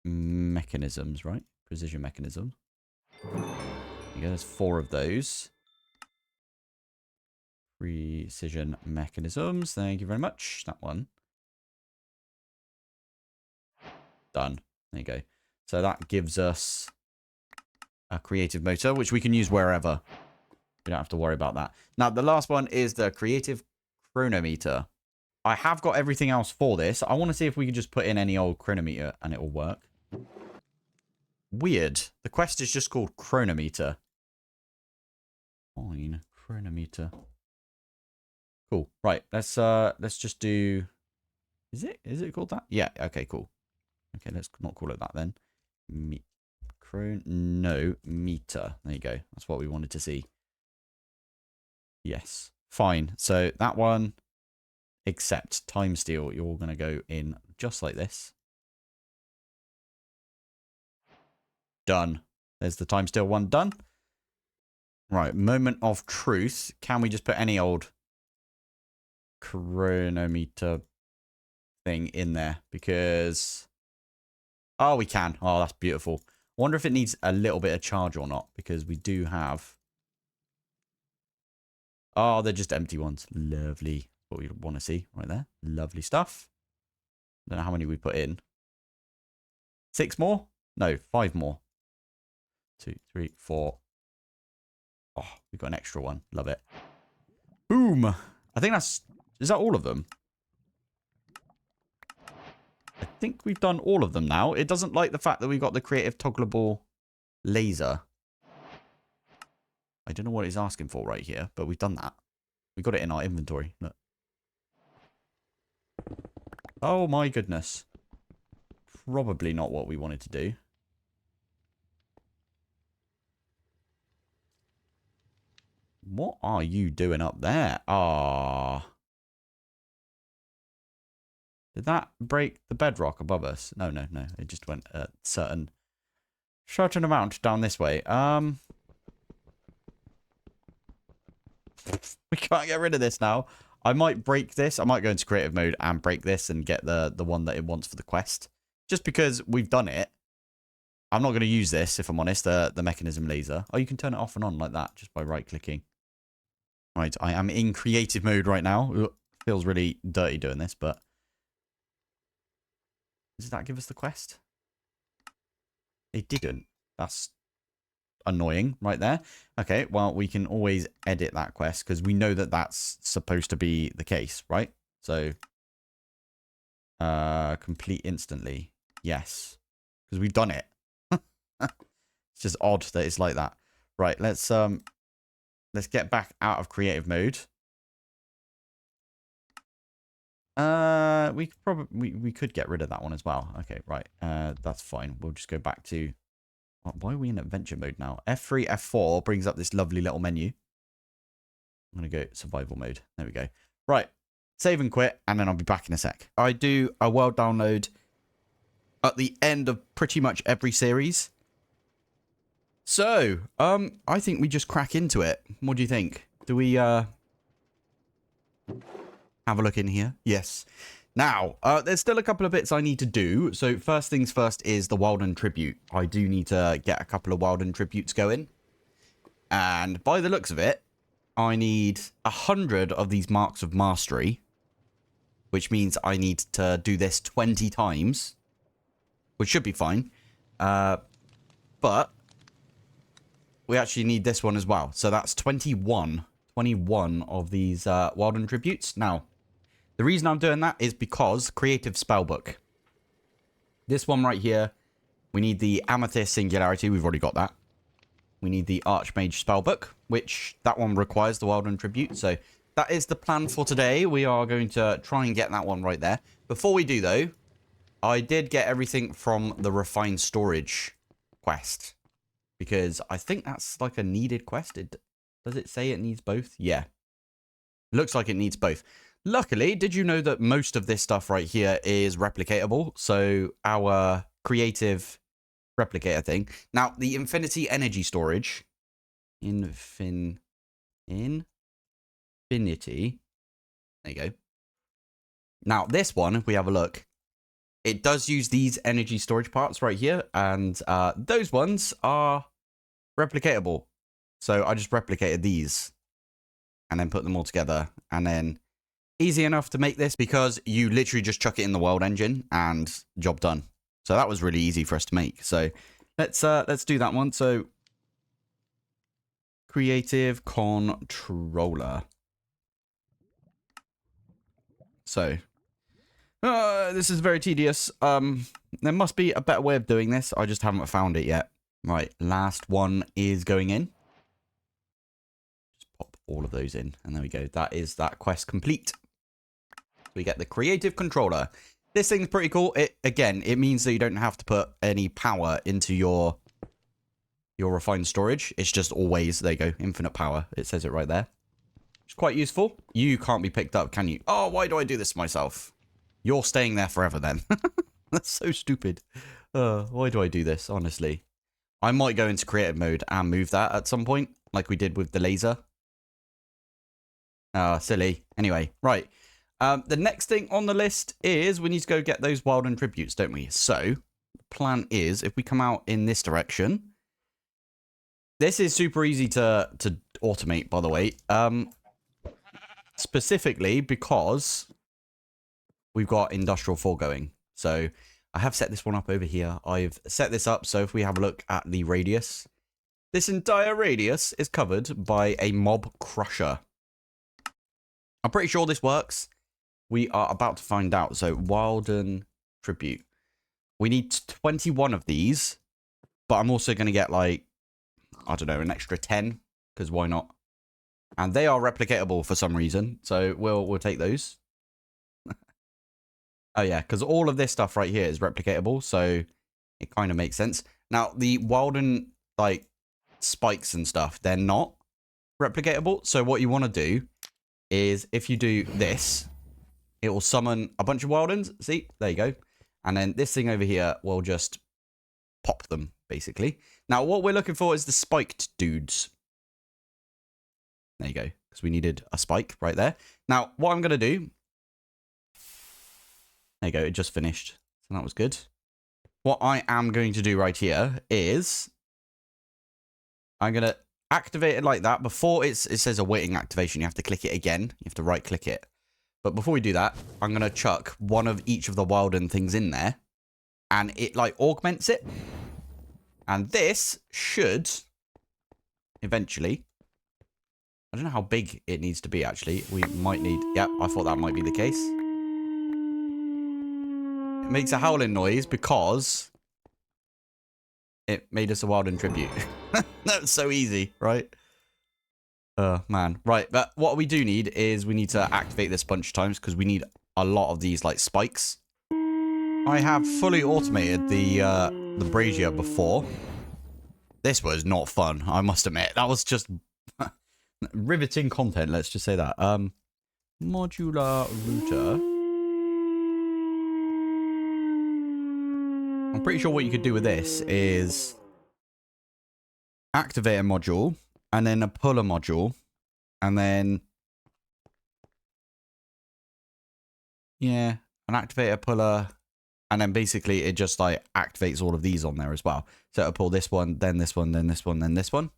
mechanisms, right? Precision mechanism. There you go. There's 4 of those. Precision mechanisms. Thank you very much. That one. Done. There you go. So that gives us a creative motor, which we can use wherever. We don't have to worry about that. Now, the last one is the creative chronometer. I have got everything else for this. I want to see if we can just put in any old chronometer and it will work. Weird. The quest is just called chronometer. Fine. Chronometer. Cool. Right. Let's just do Is it? Is it called that? Yeah. Okay, cool. Okay, let's not call it that then. No, meter. There you go. That's what we wanted to see. Yes. Fine. So that one, except time steal, you're going to go in just like this. Done. There's the time steal one done. Right. Moment of truth. Can we just put any old chronometer thing in there? Because... Oh, we can. Oh, that's beautiful. Wonder if it needs a little bit of charge or not, because we do have... Oh, they're just empty ones. Lovely. What we want to see right there. Lovely stuff. Don't know how many we put in. 6 more? No, 5 more. 2, 3, 4. Oh, we got an extra one. Love it. Boom. I think that's... Is that all of them? I think we've done all of them now. It doesn't like the fact that we've got the creative toggleable laser. I don't know what it's asking for right here, but we've done that. We got it in our inventory. Look. Oh my goodness. Probably not what we wanted to do. What are you doing up there? Ah. Did that break the bedrock above us? No, no, no. It just went a certain amount down this way. We can't get rid of this now. I might break this. I might go into creative mode and break this and get the one that it wants for the quest. Just because we've done it. I'm not going to use this, if I'm honest, the mechanism laser. Oh, you can turn it off and on like that just by right-clicking. Right, I am in creative mode right now. Ugh, feels really dirty doing this, but... Does that give us the quest? It didn't. That's annoying right there. Okay, well, we can always edit that quest because we know that that's supposed to be the case, right? So, complete instantly. Yes, because we've done it. It's just odd that it's like that. Right, let's get back out of creative mode. We could probably we could get rid of that one as well. Okay, right. That's fine. We'll just go back to... Why are we in adventure mode now? F3, F4 brings up this lovely little menu. I'm going to go survival mode. There we go. Right. Save and quit, and then I'll be back in a sec. I do a world download at the end of pretty much every series. So, I think we just crack into it. What do you think? Do we, have a look in here? Yes. Now, there's still a couple of bits I need to do. So first things first is the Wilden Tribute. I do need to get a couple of Wilden Tributes going. And by the looks of it, I need 100 of these Marks of Mastery. Which means I need to do this 20 times. Which should be fine. But we actually need this one as well. So that's 21. 21 of these Wilden Tributes. Now, the reason I'm doing that is because Creative Spellbook. This one right here, we need the Amethyst Singularity. We've already got that. We need the Archmage Spellbook, which that one requires the Wilden Tribute. So that is the plan for today. We are going to try and get that one right there. Before we do, though, I did get everything from the Refined Storage quest. Because I think that's like a needed quest. Does it say it needs both? Yeah. It looks like it needs both. Luckily, did you know that most of this stuff right here is replicatable? So our creative replicator thing. Now, the Infinity Energy Storage. Infinity. There you go. Now, this one, if we have a look, it does use these energy storage parts right here. And those ones are replicatable. So I just replicated these and then put them all together. And then easy enough to make this because you literally just chuck it in the world engine and job done. So that was really easy for us to make. So let's do that one. So creative controller. So this is very tedious. There must be a better way of doing this. I just haven't found it yet. Right, last one is going in. Just pop all of those in, and there we go. That is that quest complete. We get the creative controller. This thing's pretty cool. It means that you don't have to put any power into your refined storage. It's just always, there you go, infinite power. It says it right there. It's quite useful. You can't be picked up, can you? Oh, why do I do this myself? You're staying there forever then. That's so stupid. Why do I do this, honestly? I might go into creative mode and move that at some point, like we did with the laser. Silly. Anyway, right. The next thing on the list is we need to go get those Wilden tributes, don't we? So, the plan is, if we come out in this direction... This is super easy to automate, by the way. Specifically because we've got Industrial 4 going. So I have set this one up over here. I've set this up so if we have a look at the radius, this entire radius is covered by a mob crusher. I'm pretty sure this works. We are about to find out. So Wilden tribute. We need 21 of these, but I'm also going to get like, I don't know, an extra 10, because why not? And they are replicatable for some reason, so we'll take those. Oh yeah, because all of this stuff right here is replicatable, so it kind of makes sense. Now, the Wilden, like, spikes and stuff, they're not replicatable, so what you want to do is, if you do this, it will summon a bunch of Wildens. See? There you go. And then this thing over here will just pop them, basically. Now, what we're looking for is the spiked dudes. There you go, because we needed a spike right there. Now, what I'm going to do... There you go, it just finished. So that was good. What I am going to do right here is... I'm going to activate it like that. Before it says awaiting activation, you have to click it again. You have to right-click it. But before we do that, I'm going to chuck one of each of the Wilden things in there. And it, like, augments it. And this should eventually... I don't know how big it needs to be, actually. We might need... Yep, I thought that might be the case. It makes a howling noise because it made us a Wilden tribute. That's so easy, right? Man. Right, but what we do need is we need to activate this a bunch of times because we need a lot of these, like, spikes. I have fully automated the brazier before. This was not fun, I must admit. That was just riveting content, let's just say that. Modular router. I'm pretty sure what you could do with this is activate a module, and then a puller module, and then... Yeah, an activator puller... And then basically it just like activates all of these on there as well. So it'll pull this one, then this one, then this one, then this one.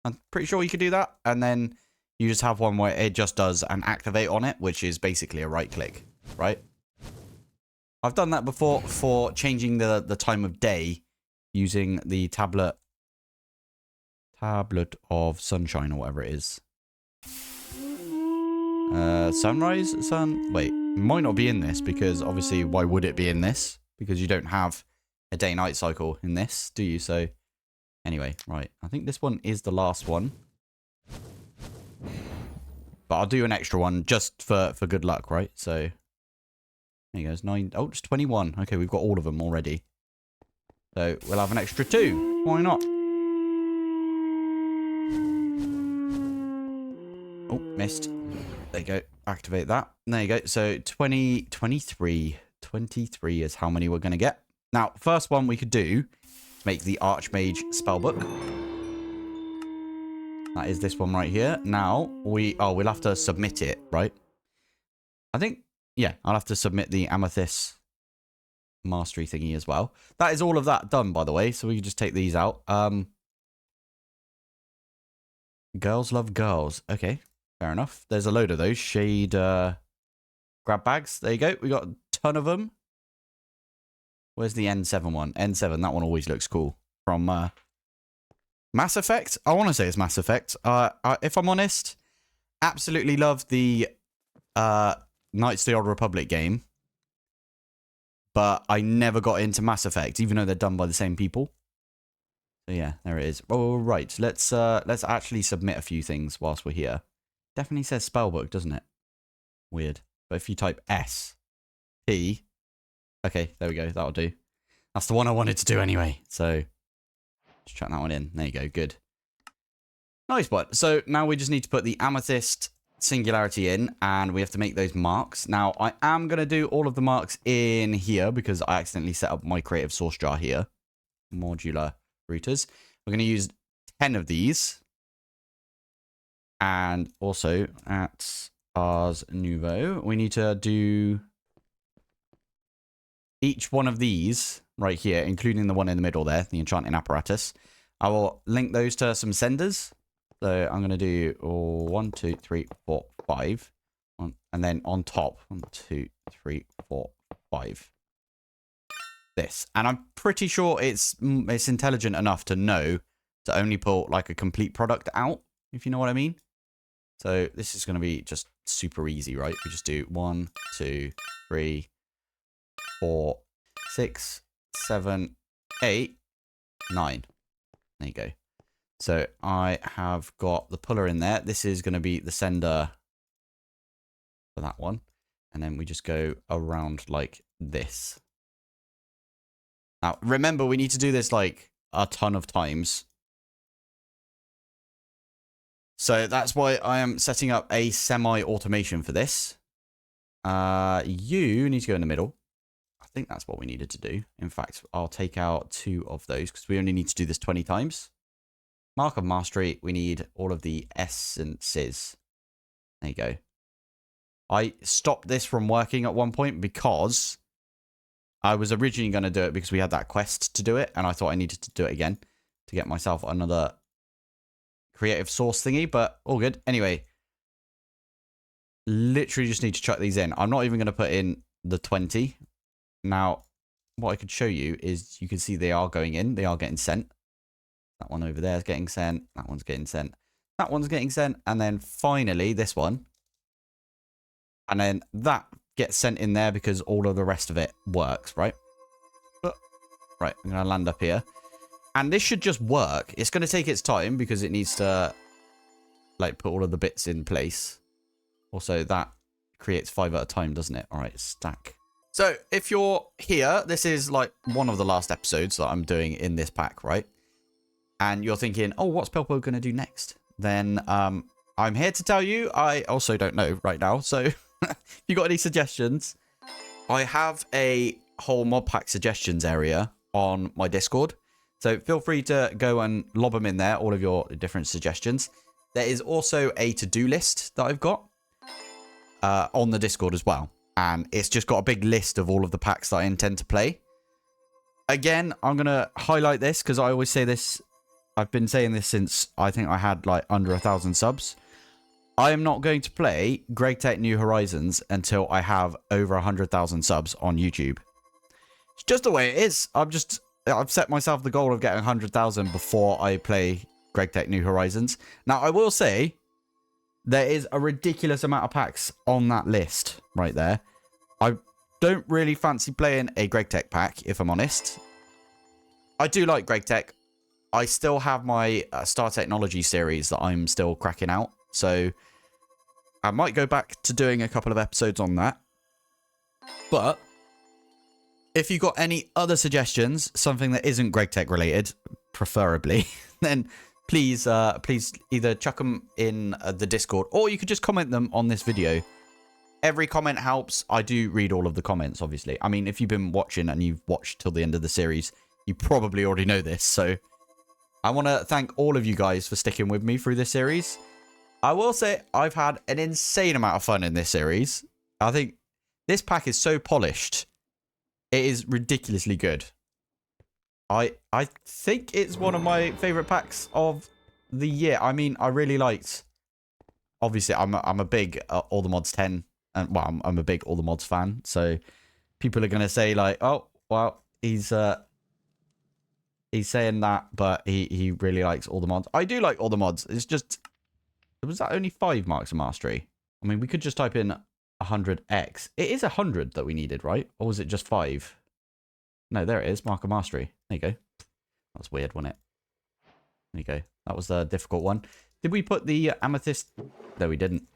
I'm pretty sure you could do that. And then you just have one where it just does an activate on it, which is basically a right click, right? I've done that before for changing the time of day using the tablet of sunshine or whatever it is. Sunrise? Wait, might not be in this because obviously why would it be in this? Because you don't have a day-night cycle in this, do you? So, anyway, right. I think this one is the last one. But I'll do an extra one just for good luck, right? So, there you go. It's 9. Oh, it's 21. Okay, we've got all of them already. So, we'll have an extra 2. Why not? Oh, missed. There you go. Activate that. There you go. So, 23 is how many we're going to get. Now, first one we could do is make the Archmage spellbook. That is this one right here. Now, we'll have to submit it, right? I think, yeah, I'll have to submit the Amethyst mastery thingy as well. That is all of that done, by the way. So we can just take these out. Girls love girls. Okay, fair enough. There's a load of those. Shade grab bags. There you go. We got a ton of them. Where's the N7 one? N7, that one always looks cool. From Mass Effect? I want to say it's Mass Effect. If I'm honest, absolutely love the Knights of the Old Republic game. But I never got into Mass Effect, even though they're done by the same people. So yeah, there it is. All right, let's actually submit a few things whilst we're here. Definitely says spellbook, doesn't it? Weird. But if you type SP, okay, there we go. That'll do. That's the one I wanted to do anyway. So just chuck that one in. There you go. Good. Nice one. So now we just need to put the amethyst singularity in, and we have to make those marks. Now, I am going to do all of the marks in here because I accidentally set up my creative source jar here. Modular routers. We're going to use 10 of these. And also at Ars Nouveau, we need to do each one of these right here, including the one in the middle there, the enchanting apparatus. I will link those to some senders. So I'm going to do 1, 2, 3, 4, 5. And then on top, 1, 2, 3, 4, 5. This. And I'm pretty sure it's intelligent enough to know to only pull like a complete product out, if you know what I mean. So this is going to be just super easy, right? We just do 1, 2, 3, 4, 6, 7, 8, 9. There you go. So I have got the puller in there. This is going to be the sender for that one. And then we just go around like this. Now, remember, we need to do this like a ton of times. So that's why I am setting up a semi-automation for this. You need to go in the middle. I think that's what we needed to do. In fact, I'll take out 2 of those because we only need to do this 20 times. Mark of Mastery, we need all of the essences. There you go. I stopped this from working at one point because I was originally going to do it because we had that quest to do it. And I thought I needed to do it again to get myself another creative source thingy, but all good. Anyway, literally just need to chuck these in. I'm not even going to put in the 20. Now, what I could show you is you can see they are going in. They are getting sent. That one over there is getting sent. That one's getting sent. That one's getting sent. And then finally, this one. And then that gets sent in there because all of the rest of it works, right? Right, I'm going to land up here. And this should just work. It's going to take its time because it needs to like put all of the bits in place. Also, that creates 5 at a time, doesn't it? All right, stack. So if you're here, this is like one of the last episodes that I'm doing in this pack, right? And you're thinking, oh, what's Pilpoh going to do next? Then I'm here to tell you. I also don't know right now. So if you got any suggestions, I have a whole mod pack suggestions area on my Discord. So feel free to go and lob them in there, all of your different suggestions. There is also a to-do list that I've got on the Discord as well. And it's just got a big list of all of the packs that I intend to play. Again, I'm going to highlight this because I always say this. I've been saying this since I think I had like under 1,000 subs. I am not going to play GregTech New Horizons until I have over 100,000 subs on YouTube. It's just the way it is. I've set myself the goal of getting 100,000 before I play GregTech New Horizons. Now, I will say there is a ridiculous amount of packs on that list right there. I don't really fancy playing a GregTech pack, if I'm honest. I do like GregTech. I still have my Star Technology series that I'm still cracking out. So I might go back to doing a couple of episodes on that. But if you've got any other suggestions, something that isn't GregTech related, preferably, then please either chuck them in the Discord or you could just comment them on this video. Every comment helps. I do read all of the comments, obviously. I mean, if you've been watching and you've watched till the end of the series, you probably already know this. So I want to thank all of you guys for sticking with me through this series. I will say I've had an insane amount of fun in this series. I think this pack is so polished. It is ridiculously good. I think it's one of my favorite packs of the year. I mean, I really liked. Obviously, I'm a big All the Mods 10, and well, I'm a big All the Mods fan. So people are gonna say like, oh, well, he's saying that, but he really likes all the mods. I do like all the mods. It's just, was that only 5 marks of mastery? I mean, we could just type in 100x. It is 100 that we needed, right? Or was it just 5? No, there it is. Mark of mastery. There you go. That's weird, wasn't it? There you go. That was the difficult one. Did we put the amethyst? No, we didn't.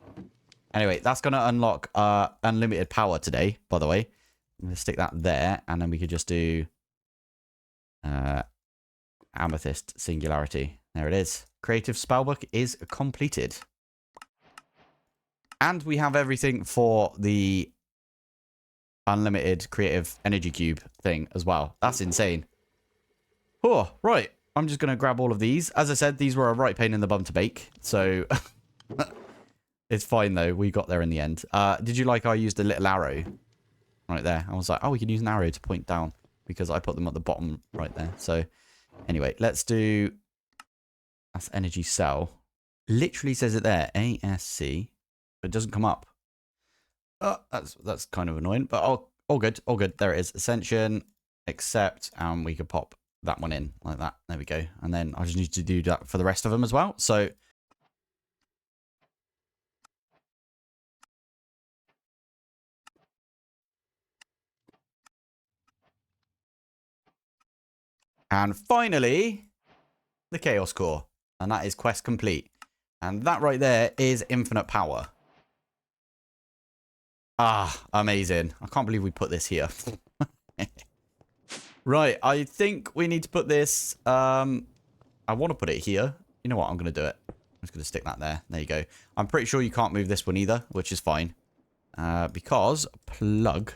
Anyway, that's going to unlock unlimited power today, by the way. I'm going to stick that there, and then we could just do Amethyst Singularity. There it is. Creative Spellbook is completed. And we have everything for the unlimited creative energy cube thing as well. That's insane. Oh, right. I'm just going to grab all of these. As I said, these were a right pain in the bum to bake. So it's fine, though. We got there in the end. Did you like I used a little arrow right there? I was like, oh, we can use an arrow to point down because I put them at the bottom right there. So anyway, let's do... That's energy cell. Literally says it there. ASC. But it doesn't come up. That's kind of annoying. But all good. All good. There it is. Ascension. Accept. And we could pop that one in like that. There we go. And then I just need to do that for the rest of them as well. So... And finally, the Chaos Core. And that is quest complete. And that right there is infinite power. Ah, amazing. I can't believe we put this here. Right, I think we need to put this... I want to put it here. You know what? I'm going to do it. I'm just going to stick that there. There you go. I'm pretty sure you can't move this one either, which is fine. Because plug...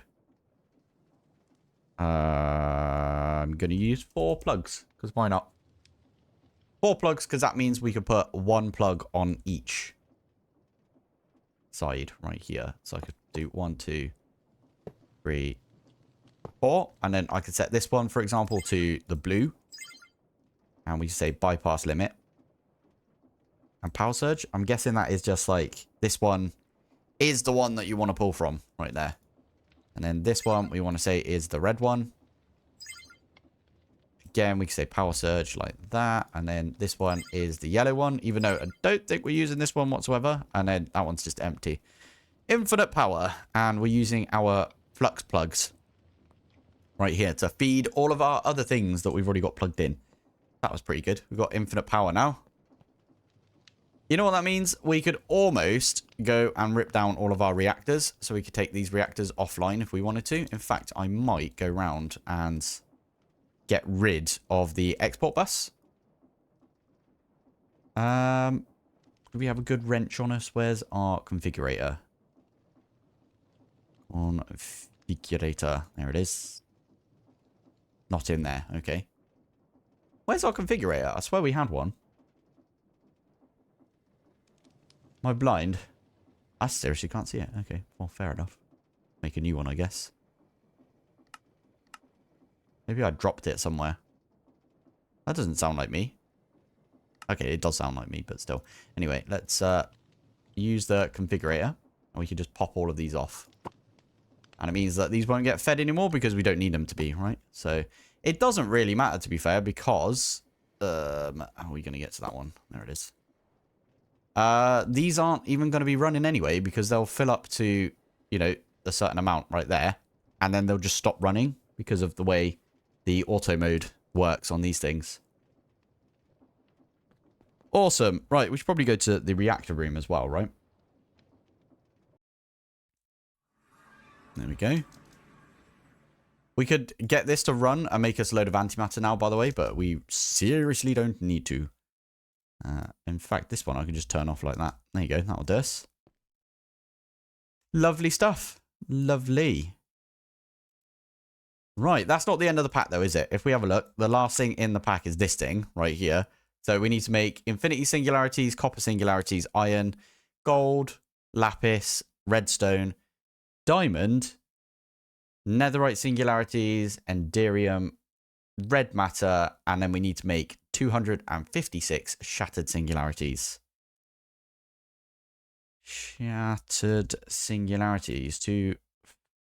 I'm going to use 4 plugs, because why not? 4 plugs, because that means we could put 1 plug on each side right here. So I could do 1, 2, 3, 4. And then I could set this one, for example, to the blue. And we say bypass limit. And power surge. I'm guessing that is just like, this one is the one that you want to pull from right there. And then this one we want to say is the red one. Again, we can say power surge like that. And then this one is the yellow one, even though I don't think we're using this one whatsoever. And then that one's just empty. Infinite power. And we're using our flux plugs right here to feed all of our other things that we've already got plugged in. That was pretty good. We've got infinite power now. You know what that means? We could almost go and rip down all of our reactors. So we could take these reactors offline if we wanted to. In fact, I might go round and get rid of the export bus. Do we have a good wrench on us? Where's our configurator? Configurator. There it is. Not in there. Okay. Where's our configurator? I swear we had one. Am I blind? I seriously can't see it. Okay, well, fair enough. Make a new one, I guess. Maybe I dropped it somewhere. That doesn't sound like me. Okay, it does sound like me, but still. Anyway, let's use the configurator. And we can just pop all of these off. And it means that these won't get fed anymore because we don't need them to be, right? So it doesn't really matter, to be fair, because... how are we going to get to that one? There it is. These aren't even going to be running anyway because they'll fill up to, you know, a certain amount right there. And then they'll just stop running because of the way the auto mode works on these things. Awesome. Right, we should probably go to the reactor room as well, right? There we go. We could get this to run and make us a load of antimatter now, by the way, but we seriously don't need to. In fact, this one I can just turn off like that. There you go. That'll do us. Lovely stuff. Lovely. Right. That's not the end of the pack, though, is it? If we have a look, the last thing in the pack is this thing right here. So we need to make infinity singularities, copper singularities, iron, gold, lapis, redstone, diamond, netherite singularities, enderium, red matter, and then we need to make 256 shattered singularities. Shattered singularities, 2,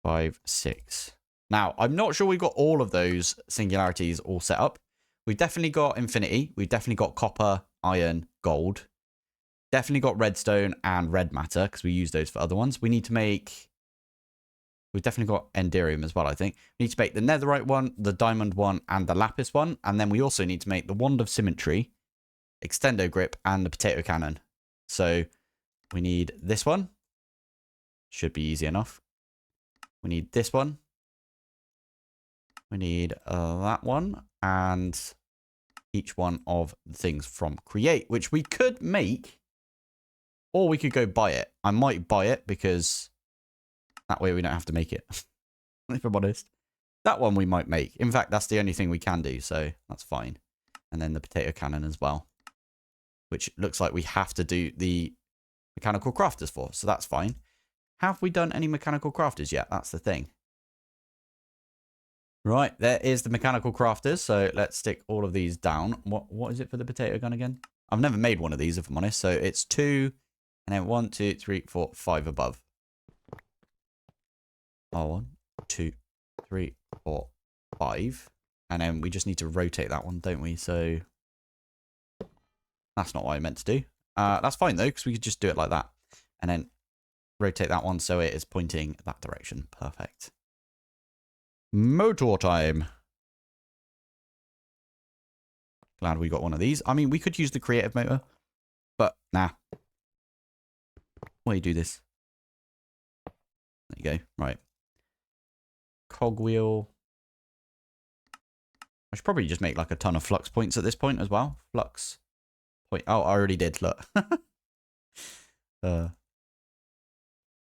5, 6. Now, I'm not sure we've got all of those singularities all set up. We've definitely got infinity. We've definitely got copper, iron, gold. Definitely got redstone and red matter because we use those for other ones. We need to make... We've definitely got enderium as well, I think. We need to make the netherite one, the diamond one, and the lapis one. And then we also need to make the wand of symmetry, extendo grip, and the potato cannon. So we need this one. Should be easy enough. We need this one. We need that one. And each one of the things from create, which we could make. Or we could go buy it. I might buy it because that way we don't have to make it. If I'm honest. That one we might make. In fact, that's the only thing we can do. So that's fine. And then the potato cannon as well. Which looks like we have to do the mechanical crafters for. So that's fine. Have we done any mechanical crafters yet? That's the thing. Right, there is the mechanical crafters. So let's stick all of these down. What is it for the potato gun again? I've never made one of these, if I'm honest. So it's 2, and then 1, 2, 3, 4, 5 above. Oh, 1, 2, 3, 4, 5. And then we just need to rotate that one, don't we? So that's not what I meant to do. That's fine, though, because we could just do it like that. And then rotate that one so it is pointing that direction. Perfect. Motor time. Glad we got one of these. I mean, we could use the creative motor, but nah. Why you do this? There you go. Right. Cogwheel. I should probably just make like a ton of flux points at this point as well. Flux point. Oh, I already did. Look.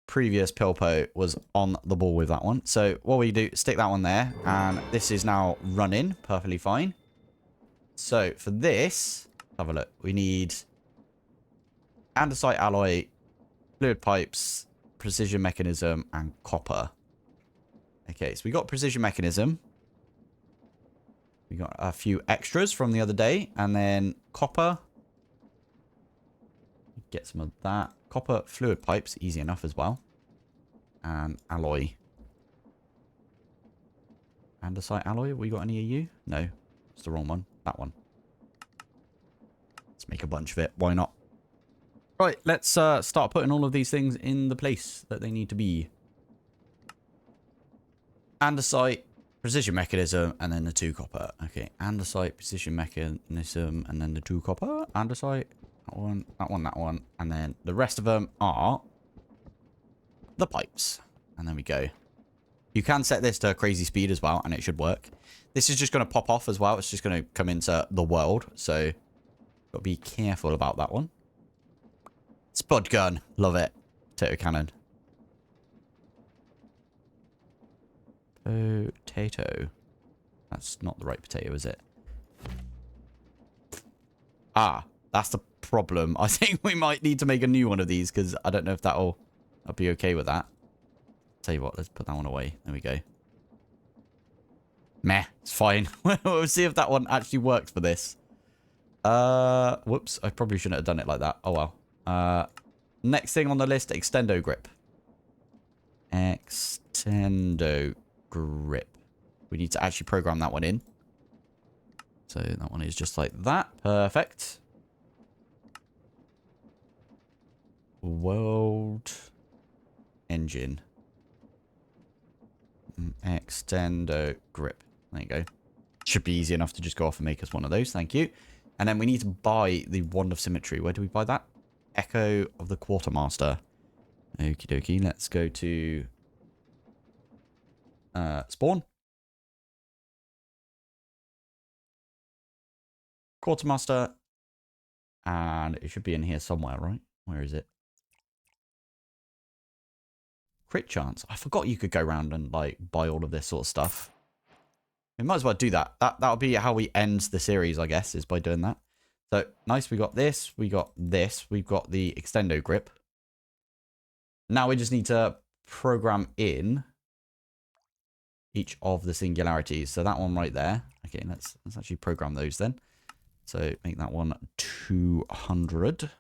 Previous Pilpoh was on the ball with that one. So what we do, stick that one there. And this is now running perfectly fine. So for this, have a look. We need andesite alloy, fluid pipes, precision mechanism, and copper. Okay, so we got precision mechanism. We got a few extras from the other day. And then copper. Get some of that. Copper fluid pipes, easy enough as well. And alloy. Andesite alloy, we got any of you? No, it's the wrong one. That one. Let's make a bunch of it. Why not? Right, let's start putting all of these things in the place that they need to be. Andesite, precision mechanism, and then the 2 copper. Okay, andesite, precision mechanism, and then the 2 copper. Andesite. That one, that one, that one. And then the rest of them are the pipes. And there we go. You can set this to crazy speed as well, and it should work. This is just going to pop off as well. It's just going to come into the world. So, got to be careful about that one. Spud gun. Love it. Potato cannon. Potato. That's not the right potato, is it? Ah. That's the problem. I think we might need to make a new one of these because I don't know if I'll be okay with that. Tell you what, let's put that one away. There we go. Meh, it's fine. We'll see if that one actually works for this. Whoops, I probably shouldn't have done it like that. Oh well. Next thing on the list, extendo grip. Extendo grip. We need to actually program that one in. So that one is just like that. Perfect. World engine. Extendo grip. There you go. Should be easy enough to just go off and make us one of those. Thank you. And then we need to buy the Wand of Symmetry. Where do we buy that? Echo of the Quartermaster. Okie dokie. Let's go to spawn. Quartermaster. And it should be in here somewhere, right? Where is it? Crit chance. I forgot you could go around and like buy all of this sort of stuff. We might as well do that. That'll be how we end the series, I guess, is by doing that. So nice. We got this. We got this. We've got the extendo grip. Now we just need to program in each of the singularities. So that one right there. Okay, let's actually program those then. So make that one 200.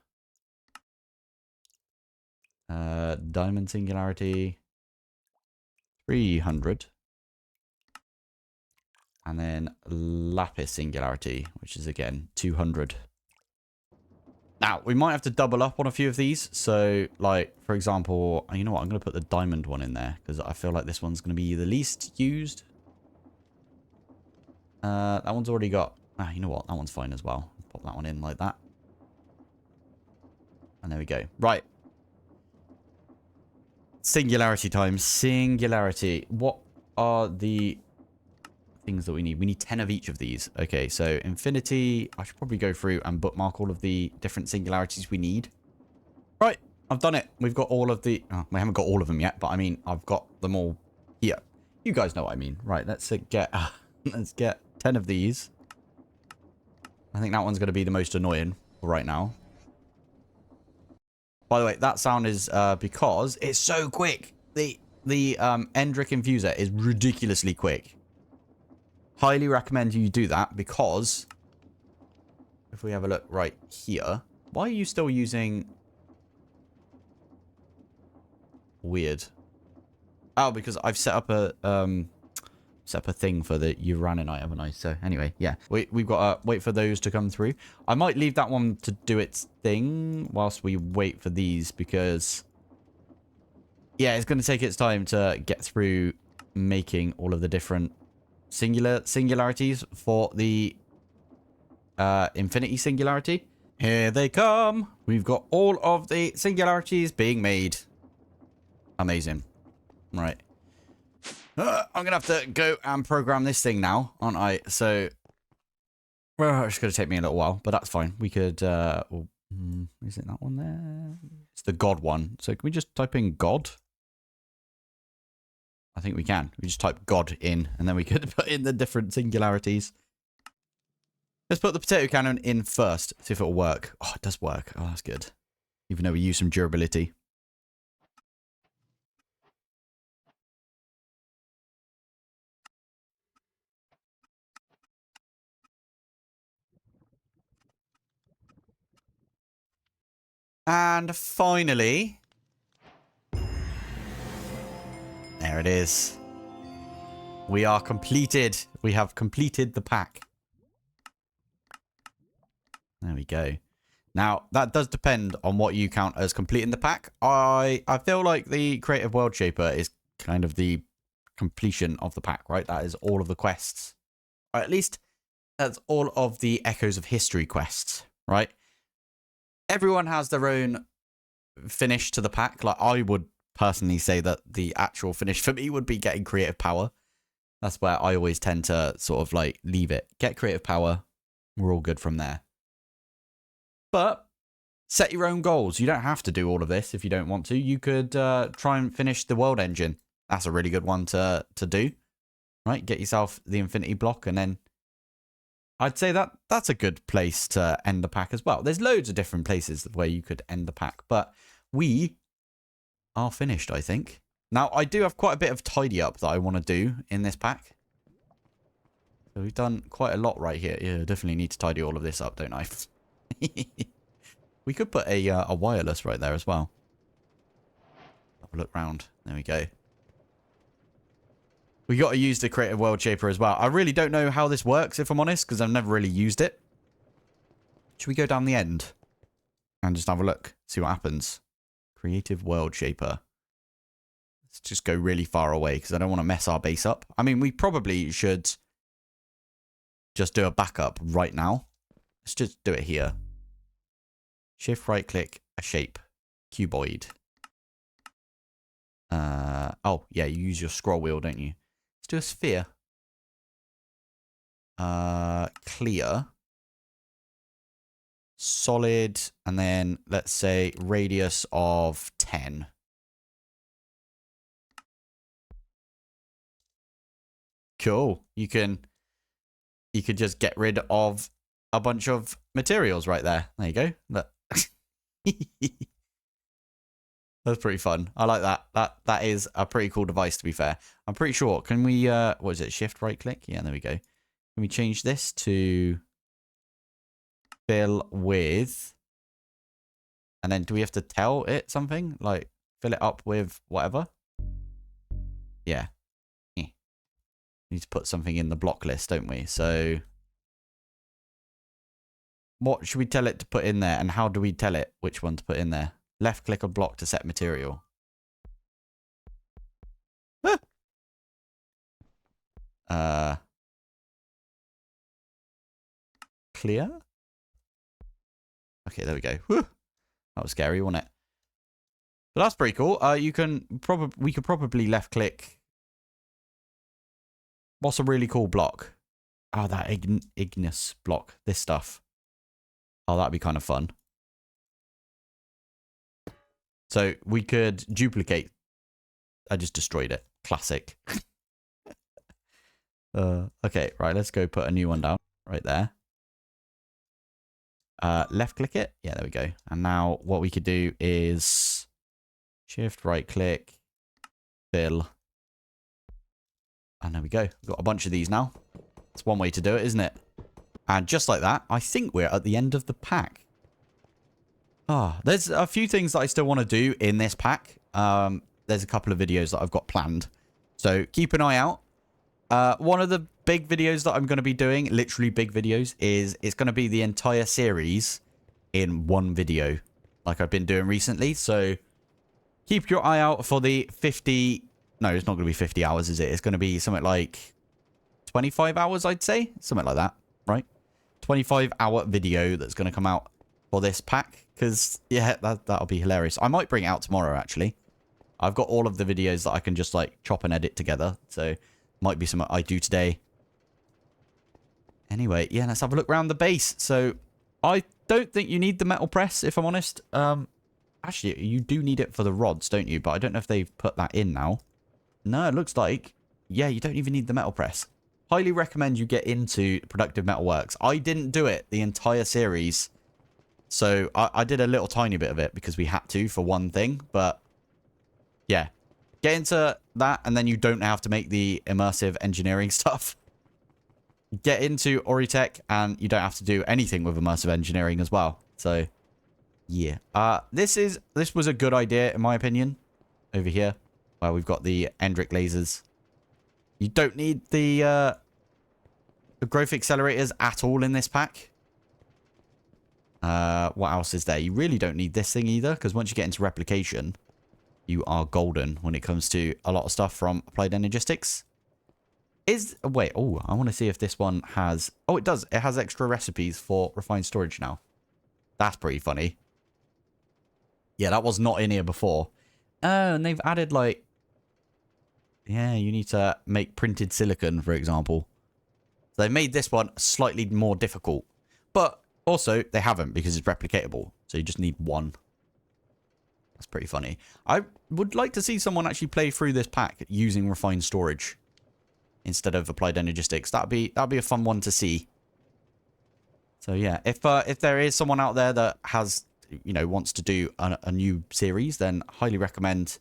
Diamond singularity 300. And then lapis singularity, which is again 200. Now, we might have to double up on a few of these. So, like, for example, you know what? I'm going to put the diamond one in there because I feel like this one's going to be the least used. That one's already got... Ah, you know what? That one's fine as well. Pop that one in like that. And there we go. Right. Singularity time. Singularity. What are the things that we need? We need 10 of each of these. Okay, so infinity. I should probably go through and bookmark all of the different singularities we need. Right, I've done it. We've got all of the... Oh, we haven't got all of them yet, but I mean, I've got them all here. You guys know what I mean. Right, let's get... let's get 10 of these. I think that one's going to be the most annoying right now. By the way, that sound is because it's so quick. The Endrick Infuser is ridiculously quick. Highly recommend you do that because if we have a look right here, why are you still using... Weird. Oh, because I've set up a thing for the Uraninite, haven't I? So anyway, yeah, we've got to wait for those to come through. I might leave that one to do its thing whilst we wait for these because yeah, it's going to take its time to get through making all of the different singularities for the infinity singularity. Here they come. We've got all of the singularities being made. Amazing. Right. I'm going to have to go and program this thing now, aren't I? So, well, it's going to take me a little while, but that's fine. We could, is it that one there? It's the God one. So can we just type in God? I think we can. We just type God in, and then we could put in the different singularities. Let's put the potato cannon in first, see if it'll work. Oh, it does work. Oh, that's good. Even though we use some durability. And finally, there it is. We are completed. We have completed the pack. There we go. Now, that does depend on what you count as completing the pack. I feel like the Creative World Shaper is kind of the completion of the pack, right? That is all of the quests. Or at least that's all of the Echoes of History quests, right? Everyone has their own finish to the pack. Like, I would personally say that the actual finish for me would be getting Creative Power. That's where I always tend to sort of like leave it. Get Creative Power. We're all good from there. But set your own goals. You don't have to do all of this if you don't want to. You could try and finish the world engine. That's a really good one to do. Right? Get yourself the infinity block, and then I'd say that that's a good place to end the pack as well. There's loads of different places where you could end the pack, but we are finished, I think. Now, I do have quite a bit of tidy up that I want to do in this pack. So we've done quite a lot right here. Yeah, definitely need to tidy all of this up, don't I? We could put a wireless right there as well. Have a look round. There we go. We got to use the Creative World Shaper as well. I really don't know how this works, if I'm honest, because I've never really used it. Should we go down the end and just have a look, see what happens? Creative World Shaper. Let's just go really far away because I don't want to mess our base up. I mean, we probably should just do a backup right now. Let's just do it here. Shift right click a shape. Cuboid. Oh, yeah, you use your scroll wheel, don't you? Let's do a sphere. Clear. Solid. And then let's say radius of 10. Cool. You could just get rid of a bunch of materials right there. There you go. Look. That's pretty fun. I like that. That is a pretty cool device, to be fair. I'm pretty sure. Can we, what is it? Shift right click? Yeah, there we go. Can we change this to fill with, and then do we have to tell it something? Like fill it up with whatever? Yeah. We need to put something in the block list, don't we? So what should we tell it to put in there? And how do we tell it which one to put in there? Left click on block to set material. Ah. Clear? Okay, there we go. Whew. That was scary, wasn't it? So that's pretty cool. We could probably left click. What's a really cool block? Oh, that igneous block. This stuff. Oh, that'd be kind of fun. So we could duplicate. I just destroyed it. Classic. Okay, right. Let's go put a new one down right there. Left click it. Yeah, there we go. And now what we could do is shift right click, fill. And there we go. We've got a bunch of these now. It's one way to do it, isn't it? And just like that, I think we're at the end of the pack. There's a few things that I still want to do in this pack. There's a couple of videos that I've got planned. So keep an eye out. One of the big videos that I'm going to be doing, literally big videos, is it's going to be the entire series in one video, like I've been doing recently. So keep your eye out for the 50... No, it's not going to be 50 hours, is it? It's going to be something like 25 hours, I'd say. Something like that, right? 25-hour video that's going to come out for this pack. Because, yeah, that'll be hilarious. I might bring it out tomorrow, actually. I've got all of the videos that I can just, like, chop and edit together. So, might be something I do today. Anyway, yeah, let's have a look around the base. So, I don't think you need the metal press, if I'm honest. Actually, you do need it for the rods, don't you? But I don't know if they've put that in now. No, it looks like, yeah, you don't even need the metal press. Highly recommend you get into Productive Metalworks. I didn't do it the entire series. So, I did a little tiny bit of it because we had to for one thing. But, yeah. Get into that and then you don't have to make the immersive engineering stuff. Get into Oritech and you don't have to do anything with immersive engineering as well. So, yeah. This was a good idea in my opinion. Over here. Where we've got the Endrick lasers. You don't need the growth accelerators at all in this pack. What else is there? You really don't need this thing either, because once you get into replication, you are golden when it comes to a lot of stuff from Applied Energistics. Wait, oh, I want to see if this one has... Oh, it does. It has extra recipes for refined storage now. That's pretty funny. Yeah, that was not in here before. Oh, and they've added, like... Yeah, you need to make printed silicon, for example. So they made this one slightly more difficult. But also, they haven't because it's replicatable. So you just need one. That's pretty funny. I would like to see someone actually play through this pack using refined storage instead of Applied Energistics. That'd be a fun one to see. So yeah, if there is someone out there that has, you know, wants to do a new series, then highly recommend.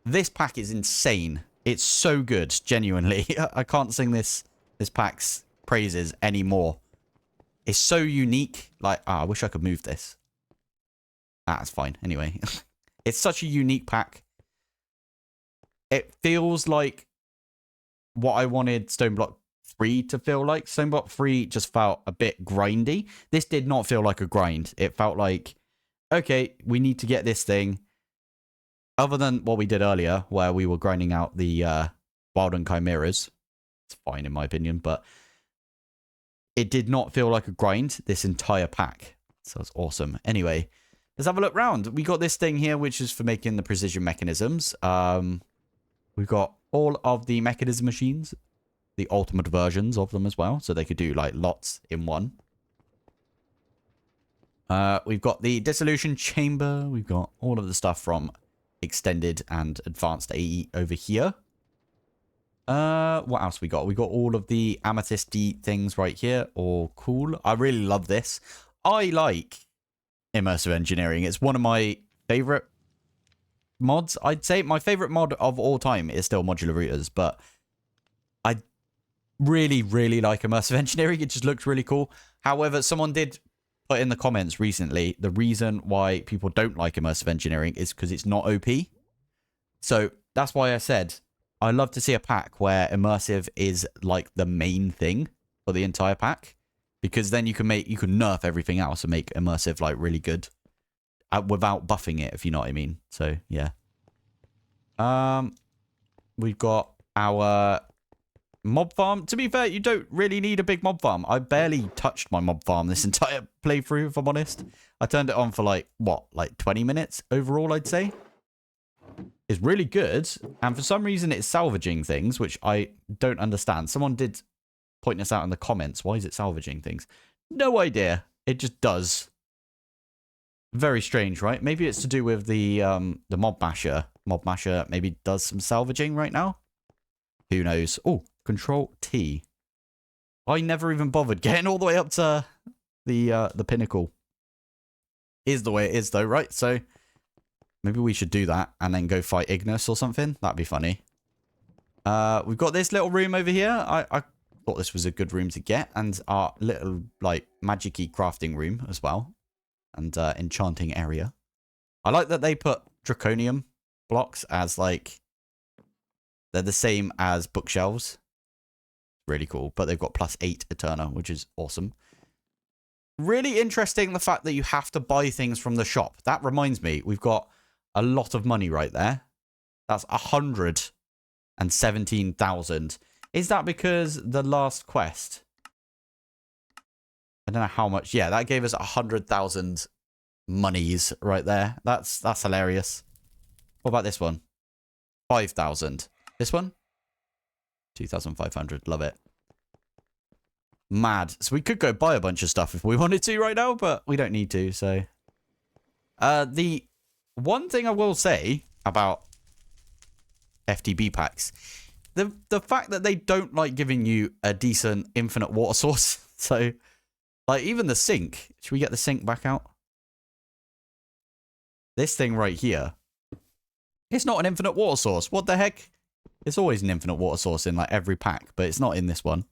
This pack is insane. It's so good, genuinely. I can't sing this pack's praises anymore. It's so unique. Like, I wish I could move this. That's fine. Anyway, it's such a unique pack. It feels like what I wanted Stoneblock 3 to feel like. Stoneblock 3 just felt a bit grindy. This did not feel like a grind. It felt like, okay, we need to get this thing. Other than what we did earlier, where we were grinding out the Wild and Chimeras. It's fine in my opinion, but it did not feel like a grind, this entire pack. So it's awesome. Anyway, let's have a look round. We got this thing here, which is for making the precision mechanisms. We've got all of the mechanism machines, the ultimate versions of them as well. So they could do like lots in one. We've got the dissolution chamber. We've got all of the stuff from extended and advanced AE over here. What else we got? We got all of the amethysty things right here. Oh, cool. I really love this. I like immersive engineering. It's one of my favorite mods. I'd say my favorite mod of all time is still modular routers, but I really, really like immersive engineering. It just looks really cool. However, someone did put in the comments recently, the reason why people don't like immersive engineering is because it's not OP. So that's why I said I love to see a pack where immersive is like the main thing for the entire pack, because then you can nerf everything else and make immersive like really good without buffing it, if you know what I mean. So yeah. We've got our mob farm. To be fair, you don't really need a big mob farm. I barely touched my mob farm this entire playthrough, if I'm honest. I turned it on for like, what, like 20 minutes overall, I'd say. is really good. And for some reason, it's salvaging things, which I don't understand. Someone did point this out in the comments. Why is it salvaging things? No idea. It just does. Very strange, right? Maybe it's to do with the Mob Masher. Mob Masher maybe does some salvaging right now. Who knows? Oh, Control T. I never even bothered getting all the way up to the pinnacle. Is the way it is though, right? So maybe we should do that and then go fight Ignis or something. That'd be funny. We've got this little room over here. I thought this was a good room to get, and our little like magic-y crafting room as well. And enchanting area. I like that they put draconium blocks as like they're the same as bookshelves. Really cool. But they've got +8 Eterna, which is awesome. Really interesting the fact that you have to buy things from the shop. That reminds me, we've got a lot of money right there. That's 117,000. Is that because the last quest? I don't know how much. Yeah, that gave us 100,000 monies right there. That's hilarious. What about this one? 5,000. This one? 2,500. Love it. Mad. So we could go buy a bunch of stuff if we wanted to right now, but we don't need to. So, the one thing I will say about FTB packs, the fact that they don't like giving you a decent infinite water source. So. Like, even the sink. Should we get the sink back out? This thing right here. It's not an infinite water source. What the heck? It's always an infinite water source in, like, every pack. But it's not in this one.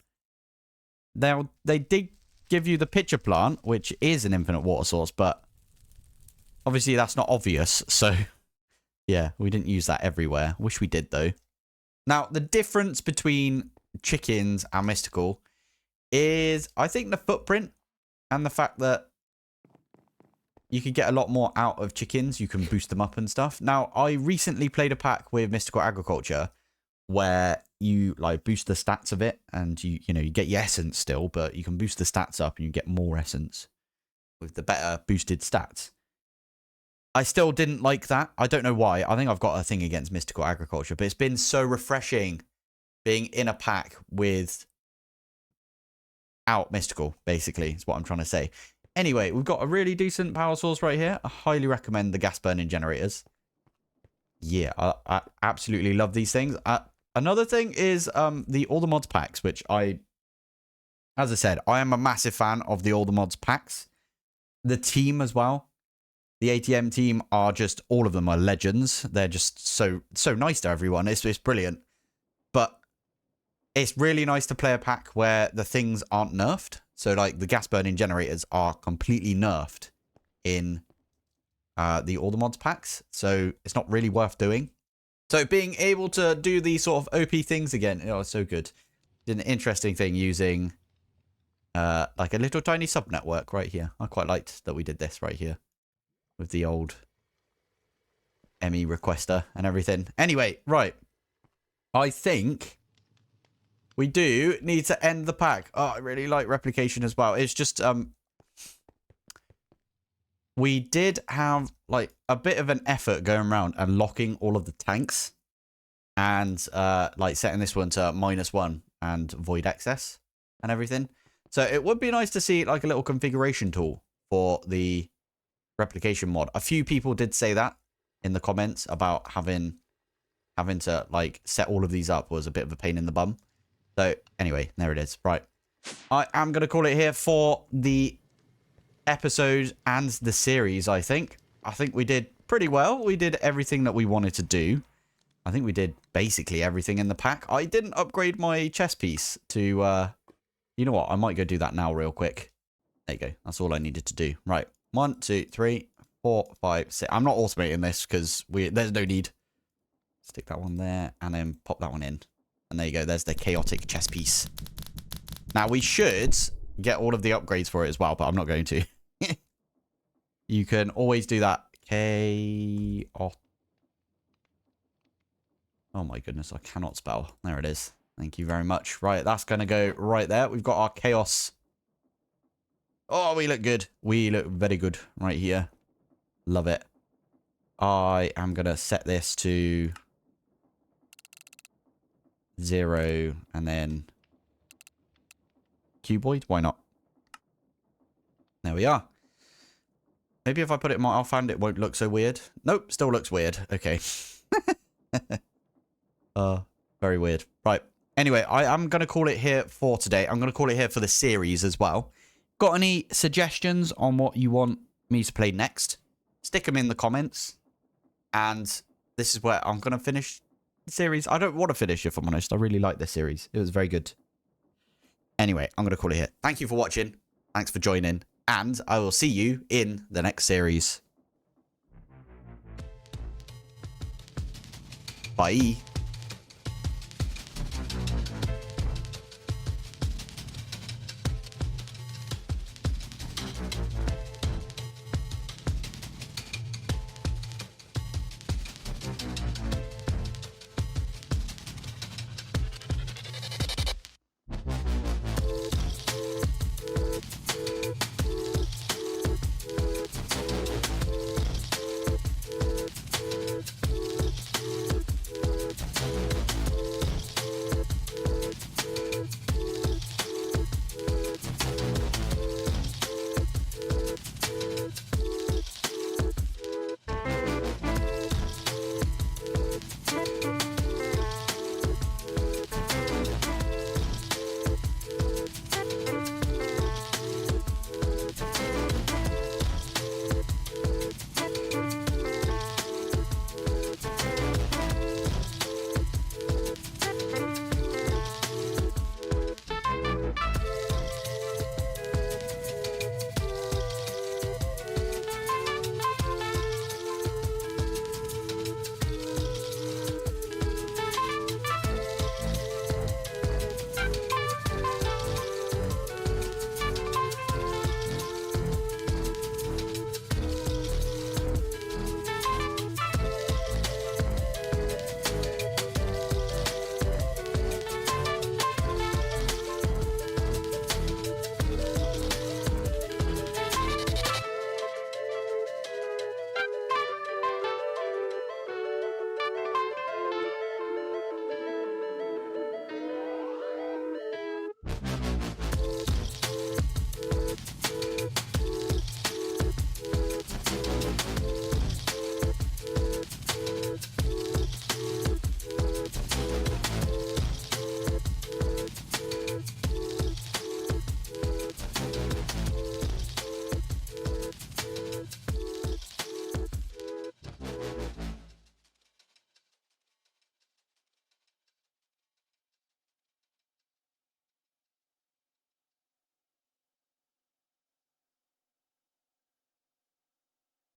Now, they did give you the pitcher plant, which is an infinite water source. But, obviously, that's not obvious. So, yeah, we didn't use that everywhere. Wish we did, though. Now, the difference between chickens and mystical is, I think, the footprint. And the fact that you could get a lot more out of chickens. You can boost them up and stuff. Now, I recently played a pack with Mystical Agriculture where you like boost the stats of it. And you know, you get your essence still, but you can boost the stats up and you get more essence with the better boosted stats. I still didn't like that. I don't know why. I think I've got a thing against Mystical Agriculture, but it's been so refreshing being in a pack with out Mystical, basically, is what I'm trying to say. Anyway, we've got a really decent power source right here. I highly recommend the gas burning generators. Yeah, I absolutely love these things. Another thing is all the mods packs, which as I said, I am a massive fan of the all the mods packs. The team as well. The ATM team are just, all of them are legends. They're just so nice to everyone. It's brilliant. But it's really nice to play a pack where the things aren't nerfed. So, like, the gas burning generators are completely nerfed in the all the mods packs. So, it's not really worth doing. So, being able to do these sort of OP things again, it's so good. Did an interesting thing using like a little tiny sub network right here. I quite liked that we did this right here with the old ME requester and everything. Anyway, right. I think we do need to end the pack. Oh, I really like replication as well. It's just, we did have like a bit of an effort going around and locking all of the tanks and like setting this one to -1 and void excess and everything. So it would be nice to see like a little configuration tool for the replication mod. A few people did say that in the comments about having to like set all of these up was a bit of a pain in the bum. So anyway, there it is. Right. I am going to call it here for the episode and the series, I think. I think we did pretty well. We did everything that we wanted to do. I think we did basically everything in the pack. I didn't upgrade my chess piece to, you know what? I might go do that now real quick. There you go. That's all I needed to do. Right. 1, 2, 3, 4, 5, 6. I'm not automating this because there's no need. Stick that one there and then pop that one in. And there you go. There's the chaotic chess piece. Now, we should get all of the upgrades for it as well, but I'm not going to. You can always do that. Oh my goodness, I cannot spell. There it is. Thank you very much. Right, that's going to go right there. We've got our chaos. Oh, we look good. We look very good right here. Love it. I am going to set this to 0 and then cuboid. Why not? There we are. Maybe if I put it in my offhand, it won't look so weird. Nope, still looks weird. Okay. Very weird. Right. Anyway, I am going to call it here for today. I'm going to call it here for the series as well. Got any suggestions on what you want me to play next? Stick them in the comments. And this is where I'm going to finish the series. I don't want to finish, if I'm honest. I really like this series. It was very good. Anyway, I'm going to call it here. Thank you for watching. Thanks for joining. And I will see you in the next series. Bye.